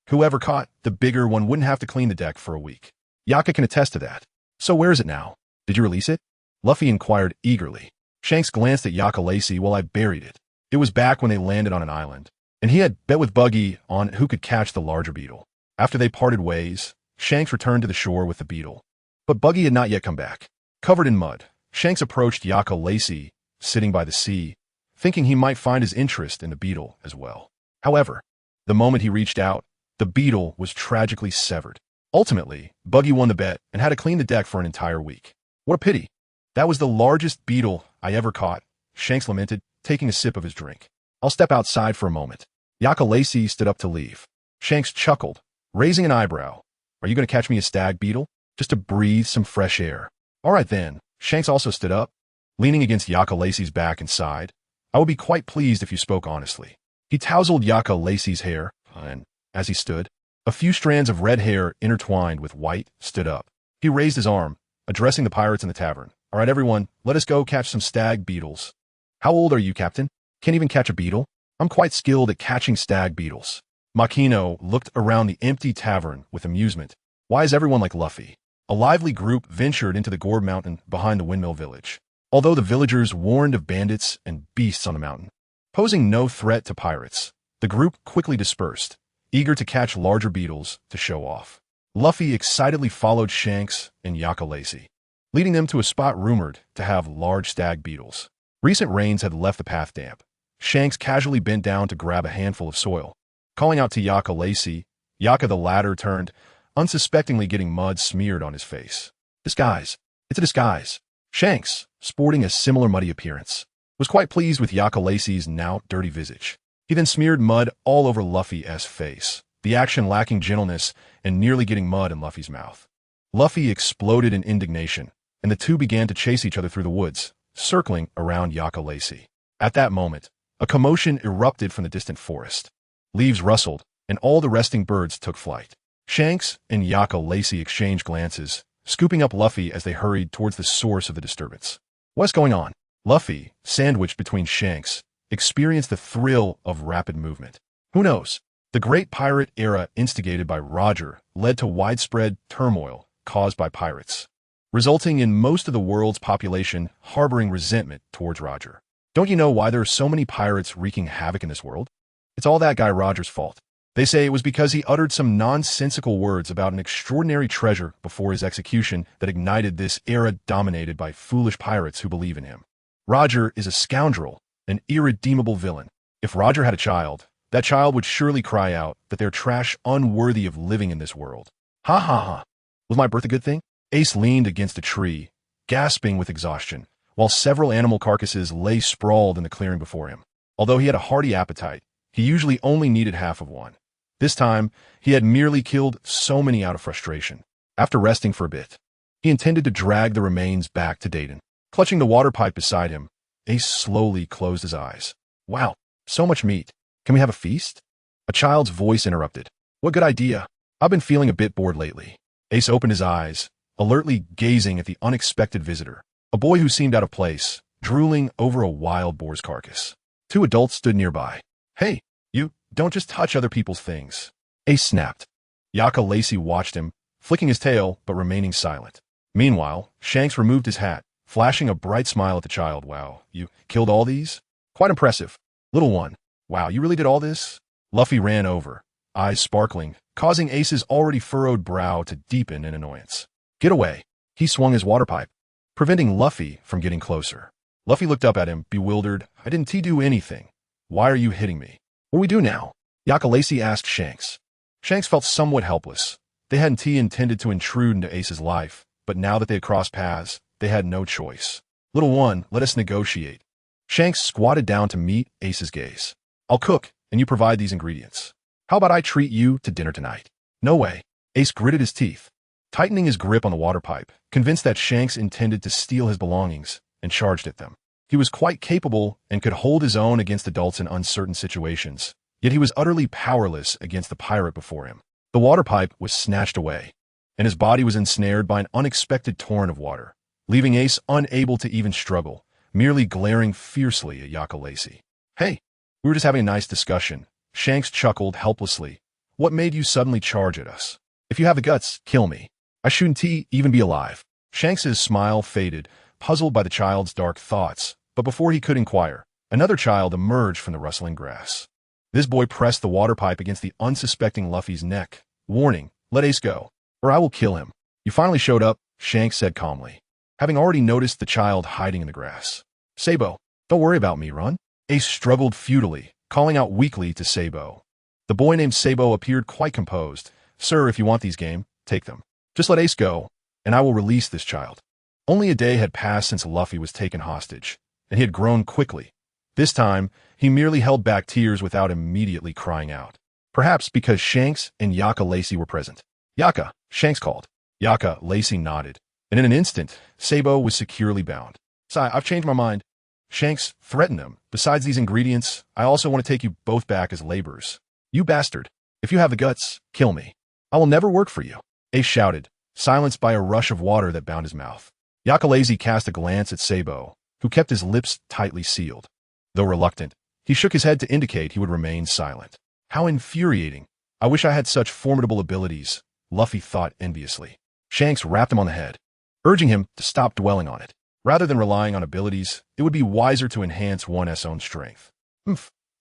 [SPEAKER 1] Whoever caught the bigger one wouldn't have to clean the deck for a week. Yaka can attest to that." "So where is it now? Did you release it?" Luffy inquired eagerly. Shanks glanced at Yaka Lacey while I buried it. It was back when they landed on an island, and he had bet with Buggy on who could catch the larger beetle. After they parted ways, Shanks returned to the shore with the beetle. But Buggy had not yet come back. Covered in mud, Shanks approached Yaka Lacey, sitting by the sea, thinking he might find his interest in the beetle as well. However, the moment he reached out, the beetle was tragically severed. Ultimately, Buggy won the bet and had to clean the deck for an entire week. "What a pity. That was the largest beetle I ever caught," Shanks lamented, taking a sip of his drink. "I'll step outside for a moment." Yaka Lacey stood up to leave. Shanks chuckled, raising an eyebrow. "Are you going to catch me a stag beetle? Just to breathe some fresh air." "All right then." Shanks also stood up, leaning against Yaka Lacey's back and sighed. "I would be quite pleased if you spoke honestly." He tousled Yaka Lacey's hair, and, as he stood, a few strands of red hair intertwined with white stood up. He raised his arm, addressing the pirates in the tavern. "All right, everyone, let us go catch some stag beetles." "How old are you, Captain? Can't even catch a beetle?" "I'm quite skilled at catching stag beetles." Makino looked around the empty tavern with amusement. Why is everyone like Luffy? A lively group ventured into the Gourd Mountain behind the Windmill Village. Although the villagers warned of bandits and beasts on the mountain, posing no threat to pirates, the group quickly dispersed, eager to catch larger beetles to show off. Luffy excitedly followed Shanks and Yaka Lacey, leading them to a spot rumored to have large stag beetles. Recent rains had left the path damp. Shanks casually bent down to grab a handful of soil. Calling out to Yaka Lacey, Yaka the latter turned, unsuspectingly getting mud smeared on his face. "Disguise. It's a disguise." Shanks, sporting a similar muddy appearance, was quite pleased with Yaka Lacey's now dirty visage. He then smeared mud all over Luffy's face, the action lacking gentleness and nearly getting mud in Luffy's mouth. Luffy exploded in indignation, and the two began to chase each other through the woods, circling around Yaka Lacey. At that moment, a commotion erupted from the distant forest. Leaves rustled, and all the resting birds took flight. Shanks and Yaka Lacey exchanged glances, scooping up Luffy as they hurried towards the source of the disturbance. "What's going on?" Luffy, sandwiched between Shanks, experienced the thrill of rapid movement. Who knows? The Great Pirate Era instigated by Roger led to widespread turmoil caused by pirates, resulting in most of the world's population harboring resentment towards Roger. Don't you know why there are so many pirates wreaking havoc in this world? It's all that guy Roger's fault. They say it was because he uttered some nonsensical words about an extraordinary treasure before his execution that ignited this era dominated by foolish pirates who believe in him. Roger is a scoundrel, an irredeemable villain. If Roger had a child, that child would surely cry out that they're trash unworthy of living in this world. Ha ha ha. Was my birth a good thing? Ace leaned against a tree, gasping with exhaustion, while several animal carcasses lay sprawled in the clearing before him. Although he had a hearty appetite, he usually only needed half of one. This time, he had merely killed so many out of frustration. After resting for a bit, he intended to drag the remains back to Dayton. Clutching the water pipe beside him, Ace slowly closed his eyes. Wow, so much meat. Can we have a feast? A child's voice interrupted. What good idea. I've been feeling a bit bored lately. Ace opened his eyes, alertly gazing at the unexpected visitor, a boy who seemed out of place, drooling over a wild boar's carcass. Two adults stood nearby. Hey, you, don't just touch other people's things. Ace snapped. Yaka Lacey watched him, flicking his tail but remaining silent. Meanwhile, Shanks removed his hat, flashing a bright smile at the child. Wow, you killed all these? Quite impressive. Little one. Wow, you really did all this? Luffy ran over, eyes sparkling, causing Ace's already furrowed brow to deepen in annoyance. Get away. He swung his water pipe, preventing Luffy from getting closer. Luffy looked up at him, bewildered. I didn't do anything. Why are you hitting me? What do we do now? Yaka Lacey asked Shanks. Shanks felt somewhat helpless. They hadn't intended to intrude into Ace's life, but now that they had crossed paths, they had no choice. Little one, let us negotiate. Shanks squatted down to meet Ace's gaze. I'll cook, and you provide these ingredients. How about I treat you to dinner tonight? No way. Ace gritted his teeth, tightening his grip on the water pipe, convinced that Shanks intended to steal his belongings, and charged at them. He was quite capable and could hold his own against adults in uncertain situations, yet he was utterly powerless against the pirate before him. The water pipe was snatched away, and his body was ensnared by an unexpected torrent of water, leaving Ace unable to even struggle, merely glaring fiercely at Yaka Lacey. Hey, we were just having a nice discussion. Shanks chuckled helplessly. What made you suddenly charge at us? If you have the guts, kill me. I shouldn't even be alive. Shanks's smile faded, puzzled by the child's dark thoughts, but before he could inquire, another child emerged from the rustling grass. This boy pressed the water pipe against the unsuspecting Luffy's neck, warning, let Ace go, or I will kill him. You finally showed up, Shanks said calmly, having already noticed the child hiding in the grass. Sabo, don't worry about me, run. Ace struggled futilely, calling out weakly to Sabo. The boy named Sabo appeared quite composed. Sir, if you want these game, take them. Just let Ace go, and I will release this child. Only a day had passed since Luffy was taken hostage, and he had grown quickly. This time, he merely held back tears without immediately crying out. Perhaps because Shanks and Yaka Lacey were present. Yaka, Shanks called. Yaka Lacey nodded, and in an instant, Sabo was securely bound. I've changed my mind. Shanks threatened him. Besides these ingredients, I also want to take you both back as laborers. You bastard. If you have the guts, kill me. I will never work for you. Ace shouted, silenced by a rush of water that bound his mouth. Yaka Lacey cast a glance at Sabo, who kept his lips tightly sealed. Though reluctant, he shook his head to indicate he would remain silent. How infuriating. I wish I had such formidable abilities, Luffy thought enviously. Shanks rapped him on the head, urging him to stop dwelling on it. Rather than relying on abilities, it would be wiser to enhance one's own strength.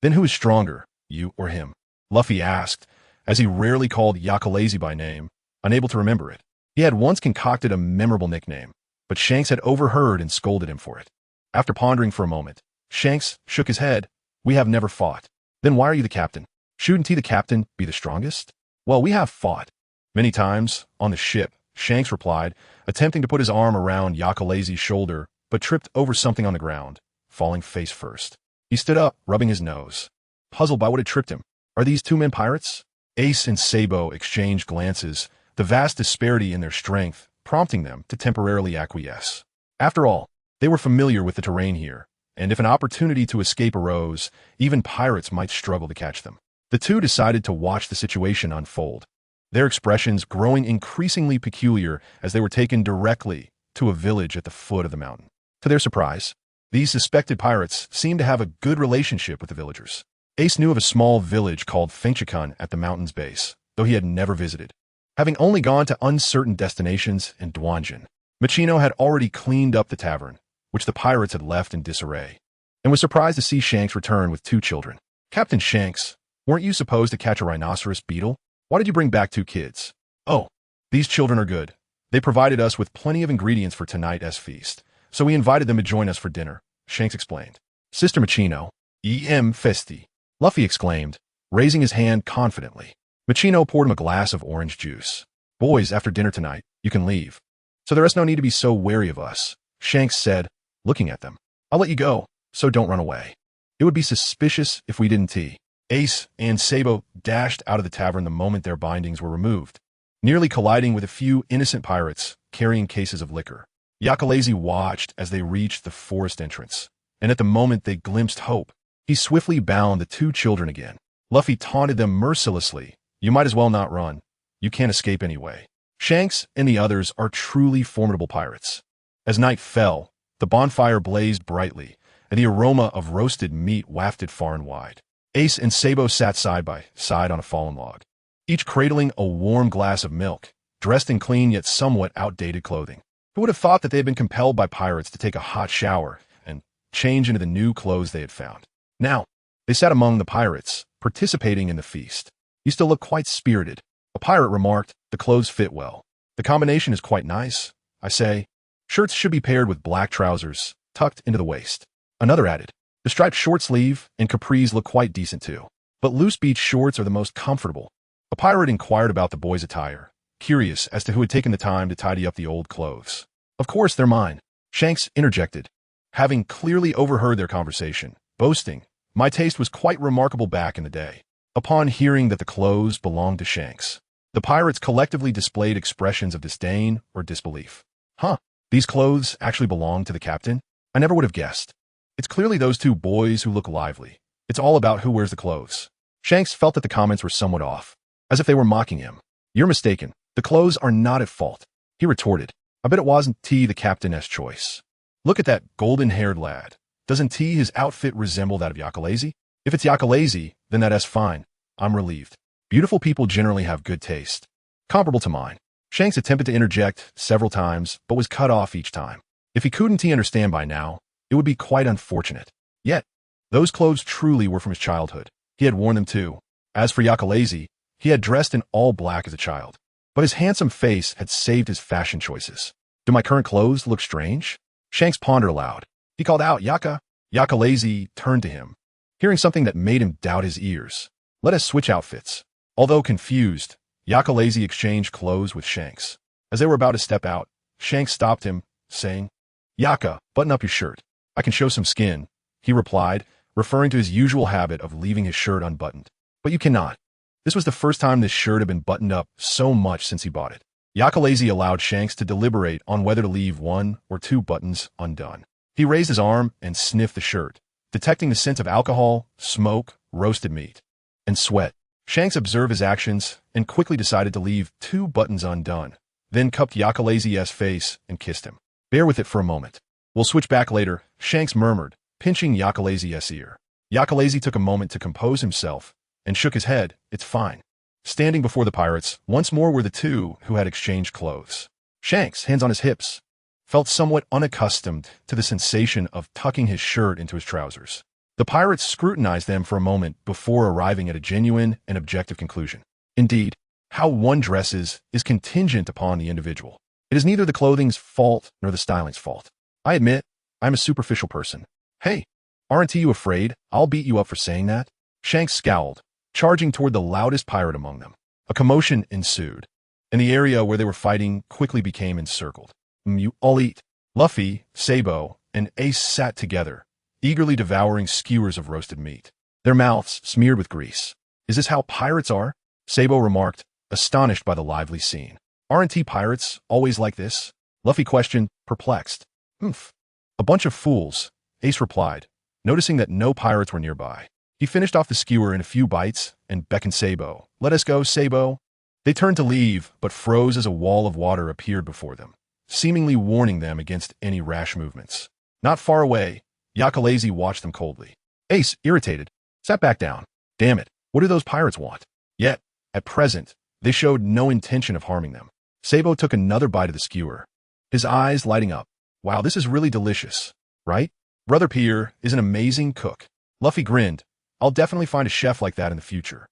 [SPEAKER 1] Then who is stronger, you or him? Luffy asked, as he rarely called Yaka Lacey by name, unable to remember it. He had once concocted a memorable nickname, but Shanks had overheard and scolded him for it. After pondering for a moment, Shanks shook his head. We have never fought. Then why are you the captain? Shouldn't he, the captain, be the strongest? Well, we have fought. Many times, on the ship, Shanks replied, attempting to put his arm around Yaka Lacey's shoulder, but tripped over something on the ground, falling face first. He stood up, rubbing his nose, puzzled by what had tripped him. Are these two men pirates? Ace and Sabo exchanged glances, the vast disparity in their strength prompting them to temporarily acquiesce. After all, they were familiar with the terrain here, and if an opportunity to escape arose, even pirates might struggle to catch them. The two decided to watch the situation unfold, their expressions growing increasingly peculiar as they were taken directly to a village at the foot of the mountain. To their surprise, These suspected pirates seemed to have a good relationship with the villagers. Ace knew of a small village called Fengchikun at the mountain's base, though he had never visited, having only gone to uncertain destinations in Duanjin. Machino had already cleaned up the tavern, which the pirates had left in disarray, and was surprised to see Shanks return with 2 children. Captain Shanks, weren't you supposed to catch a rhinoceros beetle? Why did you bring back 2 kids? Oh, these children are good. They provided us with plenty of ingredients for tonight's feast, so we invited them to join us for dinner, Shanks explained. Sister Machino, festi, Luffy exclaimed, raising his hand confidently. Machino poured him a glass of orange juice. Boys, after dinner tonight, you can leave. So there is no need to be so wary of us, Shanks said, looking at them. I'll let you go, so don't run away. It would be suspicious if we didn't tea. Ace and Sabo dashed out of the tavern the moment their bindings were removed, nearly colliding with a few innocent pirates carrying cases of liquor. Yakalazi watched as they reached the forest entrance, and at the moment they glimpsed hope, he swiftly bound the 2 children again. Luffy taunted them mercilessly. You might as well not run. You can't escape anyway. Shanks and the others are truly formidable pirates. As night fell, the bonfire blazed brightly, and the aroma of roasted meat wafted far and wide. Ace and Sabo sat side by side on a fallen log, each cradling a warm glass of milk, dressed in clean yet somewhat outdated clothing. Who would have thought that they had been compelled by pirates to take a hot shower and change into the new clothes they had found? Now, they sat among the pirates, participating in the feast. You still look quite spirited, a pirate remarked. The clothes fit well. The combination is quite nice, I say. Shirts should be paired with black trousers, tucked into the waist. Another added. The striped short sleeve and capris look quite decent too. But loose beach shorts are the most comfortable. A pirate inquired about the boys' attire, curious as to who had taken the time to tidy up the old clothes. Of course, they're mine, Shanks interjected, having clearly overheard their conversation, boasting, my taste was quite remarkable back in the day. Upon hearing that the clothes belonged to Shanks, the pirates collectively displayed expressions of disdain or disbelief. Huh, these clothes actually belong to the captain? I never would have guessed. It's clearly those 2 boys who look lively. It's all about who wears the clothes. Shanks felt that the comments were somewhat off, as if they were mocking him. You're mistaken. The clothes are not at fault, he retorted. I bet it wasn't T the captain's choice. Look at that golden-haired lad. Doesn't T his outfit resemble that of Yakalazi? If it's Yakalazi, then that's fine. I'm relieved. Beautiful people generally have good taste, comparable to mine. Shanks attempted to interject several times, but was cut off each time. If he couldn't understand by now, it would be quite unfortunate. Yet, those clothes truly were from his childhood. He had worn them too. As for Yakalazi, he had dressed in all black as a child, but his handsome face had saved his fashion choices. Do my current clothes look strange? Shanks pondered aloud. He called out, Yaka. Yakalazi turned to him, hearing something that made him doubt his ears. Let us switch outfits. Although confused, Yakalazi exchanged clothes with Shanks. As they were about to step out, Shanks stopped him, saying, Yaka, button up your shirt. I can show some skin, he replied, referring to his usual habit of leaving his shirt unbuttoned. But you cannot. This was the first time this shirt had been buttoned up so much since he bought it. Yakalazi allowed Shanks to deliberate on whether to leave 1 or 2 buttons undone. He raised his arm and sniffed the shirt, detecting the scent of alcohol, smoke, roasted meat, and sweat. Shanks observed his actions and quickly decided to leave 2 buttons undone, then cupped Yakalazi's face and kissed him. Bear with it for a moment. We'll switch back later, Shanks murmured, pinching Yakalazi's ear. Yakalazi took a moment to compose himself and shook his head. It's fine. Standing before the pirates, once more were the 2 who had exchanged clothes. Shanks, hands on his hips, felt somewhat unaccustomed to the sensation of tucking his shirt into his trousers. The pirates scrutinized them for a moment before arriving at a genuine and objective conclusion. Indeed, how one dresses is contingent upon the individual. It is neither the clothing's fault nor the styling's fault. I admit, I'm a superficial person. Hey, aren't you afraid I'll beat you up for saying that? Shanks scowled, charging toward the loudest pirate among them. A commotion ensued, and the area where they were fighting quickly became encircled. You all eat. Luffy, Sabo, and Ace sat together, eagerly devouring skewers of roasted meat, their mouths smeared with grease. Is this how pirates are? Sabo remarked, astonished by the lively scene. Aren't pirates always like this? Luffy questioned, perplexed. A bunch of fools, Ace replied, noticing that no pirates were nearby. He finished off the skewer in a few bites and beckoned Sabo. Let us go, Sabo. They turned to leave, but froze as a wall of water appeared before them, seemingly warning them against any rash movements. Not far away, Yakalazi watched them coldly. Ace, irritated, sat back down. Damn it, what do those pirates want? Yet, at present, they showed no intention of harming them. Sabo took another bite of the skewer, his eyes lighting up. Wow, this is really delicious, right? Brother Pierre is an amazing cook. Luffy grinned. I'll definitely find a chef like that in the future.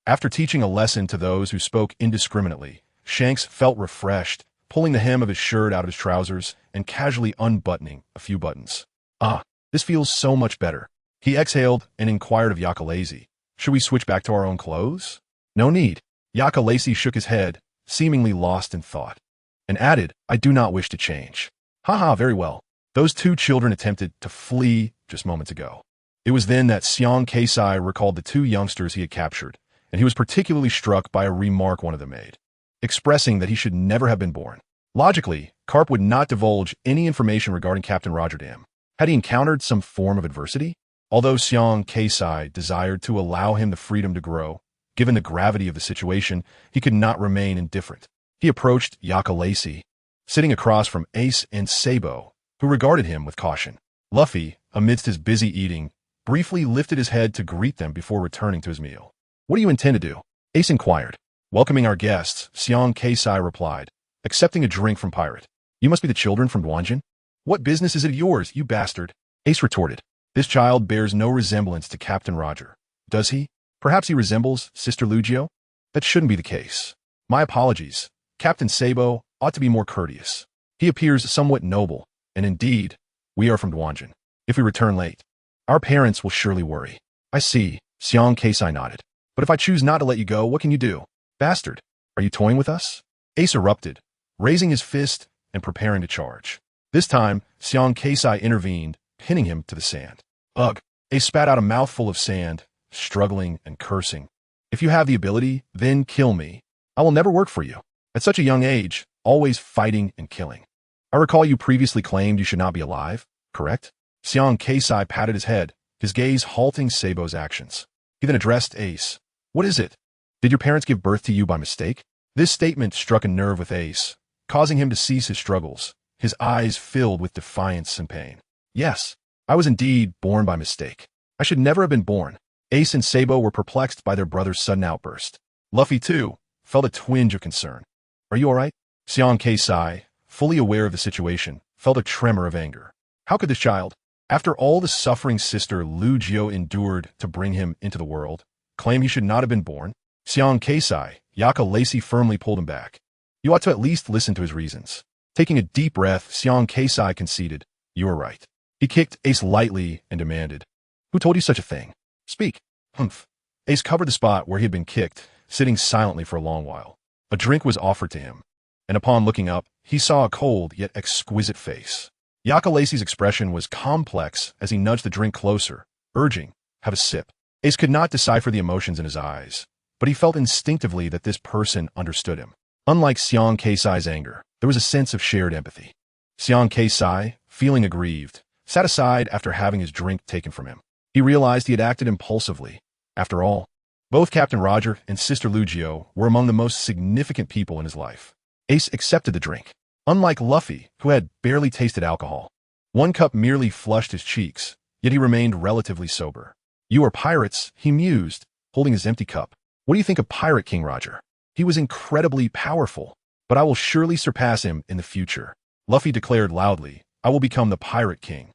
[SPEAKER 1] After teaching a lesson to those who spoke indiscriminately, Shanks felt refreshed, pulling the hem of his shirt out of his trousers and casually unbuttoning a few buttons. Ah, this feels so much better. He exhaled and inquired of Yakalazi. Should we switch back to our own clothes? No need. Yakalazi shook his head, seemingly lost in thought, and added, I do not wish to change. Haha, very well. Those two children attempted to flee just moments ago. It was then that Xiong Keisai recalled the two youngsters he had captured, and he was particularly struck by a remark one of them made, expressing that he should never have been born. Logically, Carp would not divulge any information regarding Captain Rotterdam. Had he encountered some form of adversity? Although Xiong Keisai desired to allow him the freedom to grow, given the gravity of the situation, he could not remain indifferent. He approached Yakalazi, sitting across from Ace and Sabo, who regarded him with caution. Luffy, amidst his busy eating, briefly lifted his head to greet them before returning to his meal. What do you intend to do? Ace inquired. Welcoming our guests, Xiong Keisai replied, accepting a drink from Pirate. You must be the children from Duanjin? What business is it of yours, you bastard? Ace retorted. This child bears no resemblance to Captain Roger. Does he? Perhaps he resembles Sister Lugio? That shouldn't be the case. My apologies. Captain Sabo ought to be more courteous. He appears somewhat noble, and indeed, we are from Duanjin. If we return late, our parents will surely worry. I see, Xiong Keisai nodded. But if I choose not to let you go, what can you do? Bastard, are you toying with us? Ace erupted, raising his fist and preparing to charge. This time, Xiong Keisai intervened, pinning him to the sand. Ugh! Ace spat out a mouthful of sand, struggling and cursing. If you have the ability, then kill me. I will never work for you. At such a young age, always fighting and killing. I recall you previously claimed you should not be alive, correct? Xiong Keisai patted his head, his gaze halting Sabo's actions. He then addressed Ace. What is it? Did your parents give birth to you by mistake? This statement struck a nerve with Ace, causing him to cease his struggles, his eyes filled with defiance and pain. Yes, I was indeed born by mistake. I should never have been born. Ace and Sabo were perplexed by their brother's sudden outburst. Luffy, too, felt a twinge of concern. Are you all right? Xiong Keisai, fully aware of the situation, felt a tremor of anger. How could this child, after all the suffering Sister Lugio endured to bring him into the world, claim he should not have been born? Xiong Keisai, Yakalazi firmly pulled him back. You ought to at least listen to his reasons. Taking a deep breath, Xiong Keisai conceded. You are right. He kicked Ace lightly and demanded, Who told you such a thing? Speak. Humph. Ace covered the spot where he had been kicked, sitting silently for a long while. A drink was offered to him, and upon looking up, he saw a cold yet exquisite face. Yakalazi's expression was complex as he nudged the drink closer, urging, Have a sip. Ace could not decipher the emotions in his eyes, but he felt instinctively that this person understood him. Unlike Xiong Keisai's anger, there was a sense of shared empathy. Xiong Keisai, feeling aggrieved, sat aside after having his drink taken from him. He realized he had acted impulsively. After all, both Captain Roger and Sister Lugio were among the most significant people in his life. Ace accepted the drink. Unlike Luffy, who had barely tasted alcohol, one cup merely flushed his cheeks, yet he remained relatively sober. You are pirates, he mused, holding his empty cup. What do you think of Pirate King Roger? He was incredibly powerful, but I will surely surpass him in the future. Luffy declared loudly, I will become the Pirate King.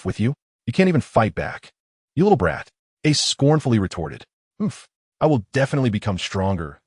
[SPEAKER 1] With you? You can't even fight back. You little brat. Ace scornfully retorted. I will definitely become stronger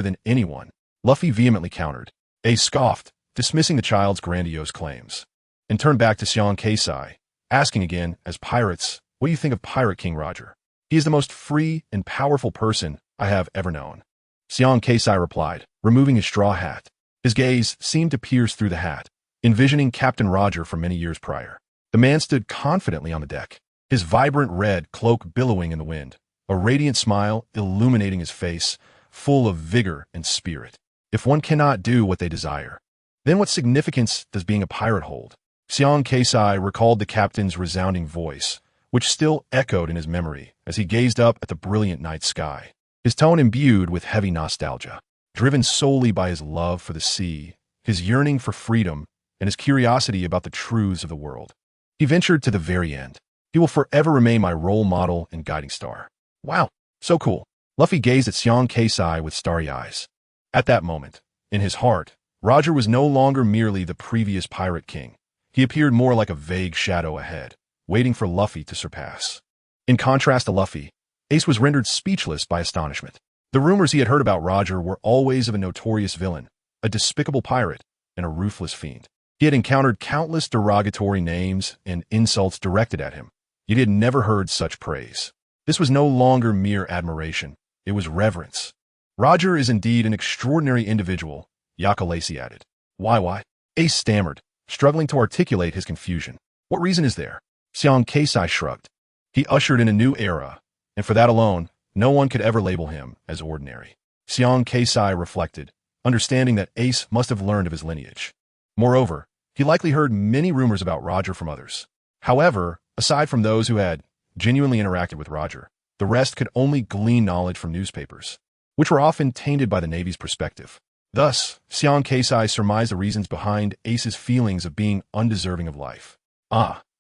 [SPEAKER 1] than anyone. Luffy vehemently countered. Ace scoffed, dismissing the child's grandiose claims, and turned back to Xiong Keisai, asking again, as pirates, what do you think of Pirate King Roger? He is the most free and powerful person I have ever known. Xiong Keisai replied, removing his straw hat. His gaze seemed to pierce through the hat, envisioning Captain Roger from many years prior. The man stood confidently on the deck, his vibrant red cloak billowing in the wind, a radiant smile illuminating his face, full of vigor and spirit. If one cannot do what they desire, then what significance does being a pirate hold? Xiong Keisai recalled the captain's resounding voice, which still echoed in his memory as he gazed up at the brilliant night sky, his tone imbued with heavy nostalgia, driven solely by his love for the sea, his yearning for freedom, and his curiosity about the truths of the world. He ventured to the very end. He will forever remain my role model and guiding star. Wow, so cool. Luffy gazed at Xiong Keisai with starry eyes. At that moment, in his heart, Roger was no longer merely the previous pirate king. He appeared more like a vague shadow ahead, waiting for Luffy to surpass. In contrast to Luffy, Ace was rendered speechless by astonishment. The rumors he had heard about Roger were always of a notorious villain, a despicable pirate, and a ruthless fiend. He had encountered countless derogatory names and insults directed at him, yet he had never heard such praise. This was no longer mere admiration, it was reverence. Roger is indeed an extraordinary individual, Yakalasi added. Why? Ace stammered, struggling to articulate his confusion. What reason is there? Xiong Keisai shrugged. He ushered in a new era, and for that alone, no one could ever label him as ordinary. Xiong Keisai reflected, understanding that Ace must have learned of his lineage. Moreover, he likely heard many rumors about Roger from others. However, aside from those who had genuinely interacted with Roger, the rest could only glean knowledge from newspapers, which were often tainted by the Navy's perspective. Thus, Xiong Keisai surmised the reasons behind Ace's feelings of being undeserving of life.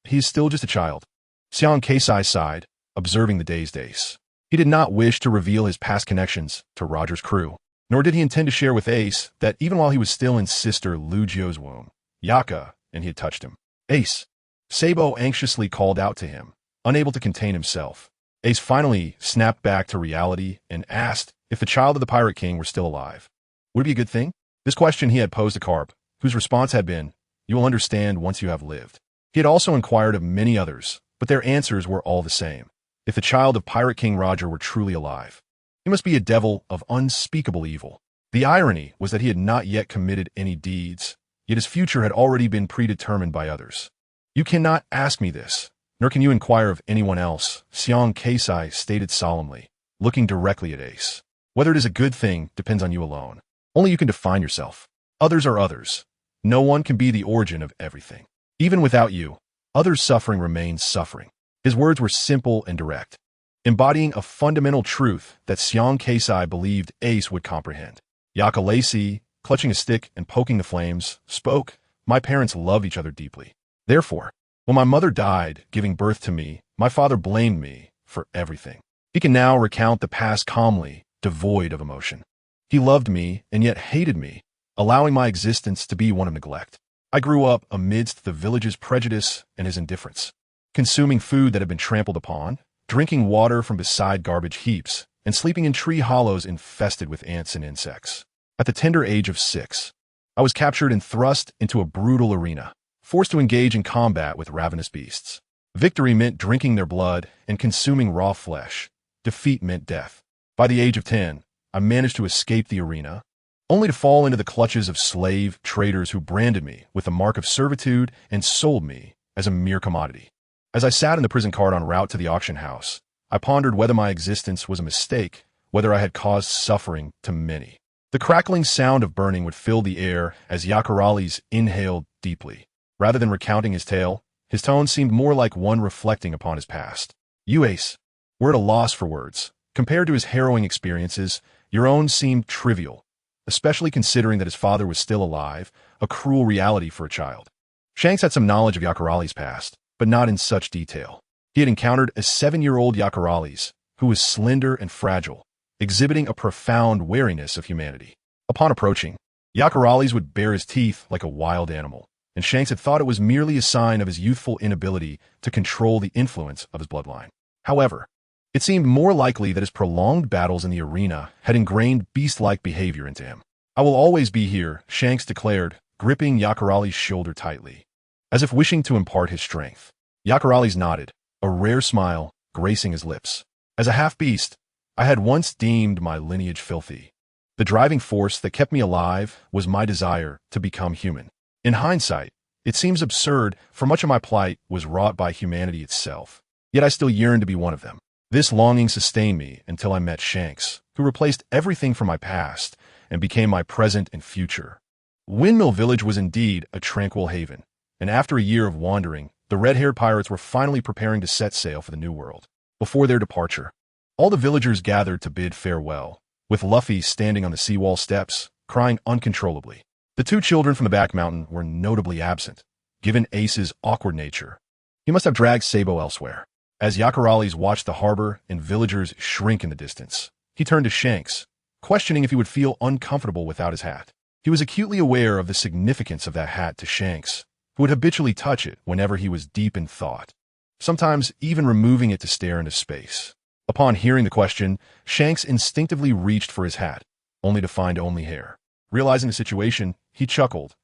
[SPEAKER 1] He is still just a child. Xiong Keisai sighed, observing the dazed Ace. He did not wish to reveal his past connections to Roger's crew, nor did he intend to share with Ace that even while he was still in Sister Lugio's womb, Yaka, and he had touched him. Ace! Sabo anxiously called out to him, unable to contain himself. Ace finally snapped back to reality and asked if the child of the Pirate King were still alive. Would it be a good thing? This question he had posed to Carp, whose response had been, "You will understand once you have lived." He had also inquired of many others, but their answers were all the same. If the child of Pirate King Roger were truly alive, he must be a devil of unspeakable evil. The irony was that he had not yet committed any deeds, yet his future had already been predetermined by others. You cannot ask me this, nor can you inquire of anyone else, Xiong Keisai stated solemnly, looking directly at Ace. Whether it is a good thing depends on you alone. Only you can define yourself. Others are others. No one can be the origin of everything. Even without you, others' suffering remains suffering. His words were simple and direct, embodying a fundamental truth that Xiong Keisai believed Ace would comprehend. Yakalasi, clutching a stick and poking the flames, spoke, "My parents loved each other deeply. Therefore, when my mother died, giving birth to me, my father blamed me for everything." He can now recount the past calmly, devoid of emotion. He loved me and yet hated me, allowing my existence to be one of neglect. I grew up amidst the village's prejudice and his indifference, consuming food that had been trampled upon, drinking water from beside garbage heaps, and sleeping in tree hollows infested with ants and insects. At the tender age of 6, I was captured and thrust into a brutal arena, forced to engage in combat with ravenous beasts. Victory meant drinking their blood and consuming raw flesh. Defeat meant death. By the age of 10, I managed to escape the arena, only to fall into the clutches of slave traders who branded me with the mark of servitude and sold me as a mere commodity. As I sat in the prison cart en route to the auction house, I pondered whether my existence was a mistake, whether I had caused suffering to many. The crackling sound of burning would fill the air as Yakarali's inhaled deeply. Rather than recounting his tale, his tone seemed more like one reflecting upon his past. "You, Ace, were at a loss for words. Compared to his harrowing experiences, your own seemed trivial, especially considering that his father was still alive, a cruel reality for a child." Shanks had some knowledge of Yakarali's past, but not in such detail. He had encountered a 7-year-old Yakarali's, who was slender and fragile, exhibiting a profound wariness of humanity. Upon approaching, Yakarali's would bare his teeth like a wild animal, and Shanks had thought it was merely a sign of his youthful inability to control the influence of his bloodline. However, it seemed more likely that his prolonged battles in the arena had ingrained beast-like behavior into him. "I will always be here," Shanks declared, gripping Yakarali's shoulder tightly, as if wishing to impart his strength. Yakarali's nodded, a rare smile gracing his lips. "As a half-beast, I had once deemed my lineage filthy. The driving force that kept me alive was my desire to become human. In hindsight, it seems absurd, for much of my plight was wrought by humanity itself. Yet I still yearned to be one of them. This longing sustained me until I met Shanks, who replaced everything from my past and became my present and future." Windmill Village was indeed a tranquil haven, and after a year of wandering, the red-haired pirates were finally preparing to set sail for the New World. Before their departure, all the villagers gathered to bid farewell, with Luffy standing on the seawall steps, crying uncontrollably. The 2 children from the back mountain were notably absent, given Ace's awkward nature. He must have dragged Sabo elsewhere. As Yakarales watched the harbor and villagers shrink in the distance, he turned to Shanks, questioning if he would feel uncomfortable without his hat. He was acutely aware of the significance of that hat to Shanks, who would habitually touch it whenever he was deep in thought, sometimes even removing it to stare into space. Upon hearing the question, Shanks instinctively reached for his hat, only to find only hair. Realizing the situation, he chuckled.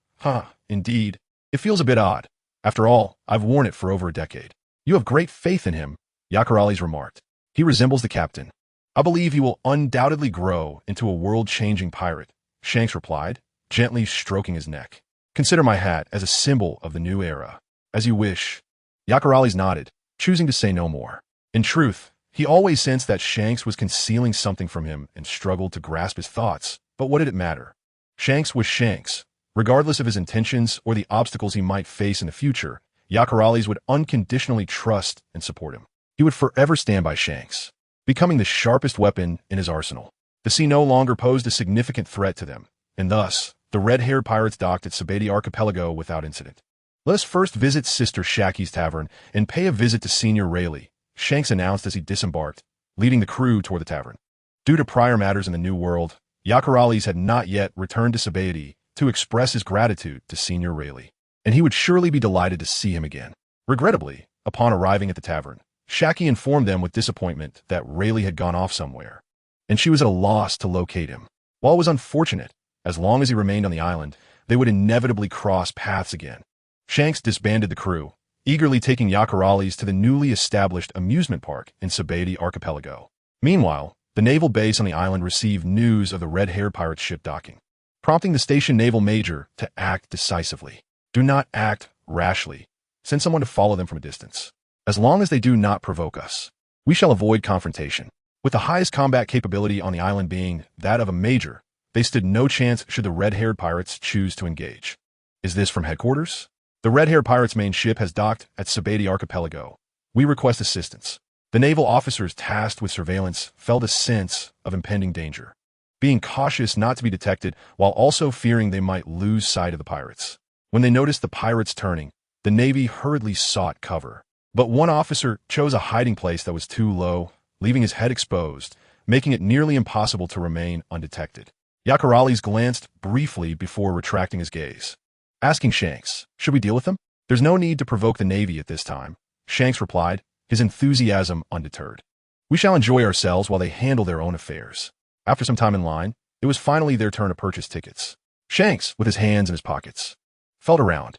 [SPEAKER 1] Indeed. It feels a bit odd. After all, I've worn it for over a decade. You have great faith in him, Yakarales remarked. He resembles the captain. I believe he will undoubtedly grow into a world-changing pirate, Shanks replied, gently stroking his neck. Consider my hat as a symbol of the new era. As you wish. Yakarales nodded, choosing to say no more. In truth, he always sensed that Shanks was concealing something from him and struggled to grasp his thoughts, but what did it matter? Shanks was Shanks. Regardless of his intentions or the obstacles he might face in the future, Yakarales would unconditionally trust and support him. He would forever stand by Shanks, becoming the sharpest weapon in his arsenal. The sea no longer posed a significant threat to them, and thus, the red-haired pirates docked at Sabeti Archipelago without incident. Let us first visit Sister Shaki's tavern and pay a visit to Senior Rayleigh, Shanks announced as he disembarked, leading the crew toward the tavern. Due to prior matters in the New World, Yakarales had not yet returned to Sabeti to express his gratitude to Senior Rayleigh, and he would surely be delighted to see him again. Regrettably, upon arriving at the tavern, Shaki informed them with disappointment that Rayleigh had gone off somewhere, and she was at a loss to locate him. While it was unfortunate, as long as he remained on the island, they would inevitably cross paths again. Shanks disbanded the crew, eagerly taking Yakarales to the newly established amusement park in Sabeti Archipelago. Meanwhile, the naval base on the island received news of the red-haired pirate ship docking, prompting the station naval major to act decisively. Do not act rashly. Send someone to follow them from a distance. As long as they do not provoke us, we shall avoid confrontation. With the highest combat capability on the island being that of a major, they stood no chance should the red-haired pirates choose to engage. Is this from headquarters? The red-haired pirates' main ship has docked at Sabeti Archipelago. We request assistance. The naval officers tasked with surveillance felt a sense of impending danger, being cautious not to be detected while also fearing they might lose sight of the pirates. When they noticed the pirates turning, the Navy hurriedly sought cover. But one officer chose a hiding place that was too low, leaving his head exposed, making it nearly impossible to remain undetected. Yakarales glanced briefly before retracting his gaze, asking Shanks, should we deal with them? There's no need to provoke the Navy at this time, Shanks replied, his enthusiasm undeterred. We shall enjoy ourselves while they handle their own affairs. After some time in line, it was finally their turn to purchase tickets. Shanks, with his hands in his pockets, felt around.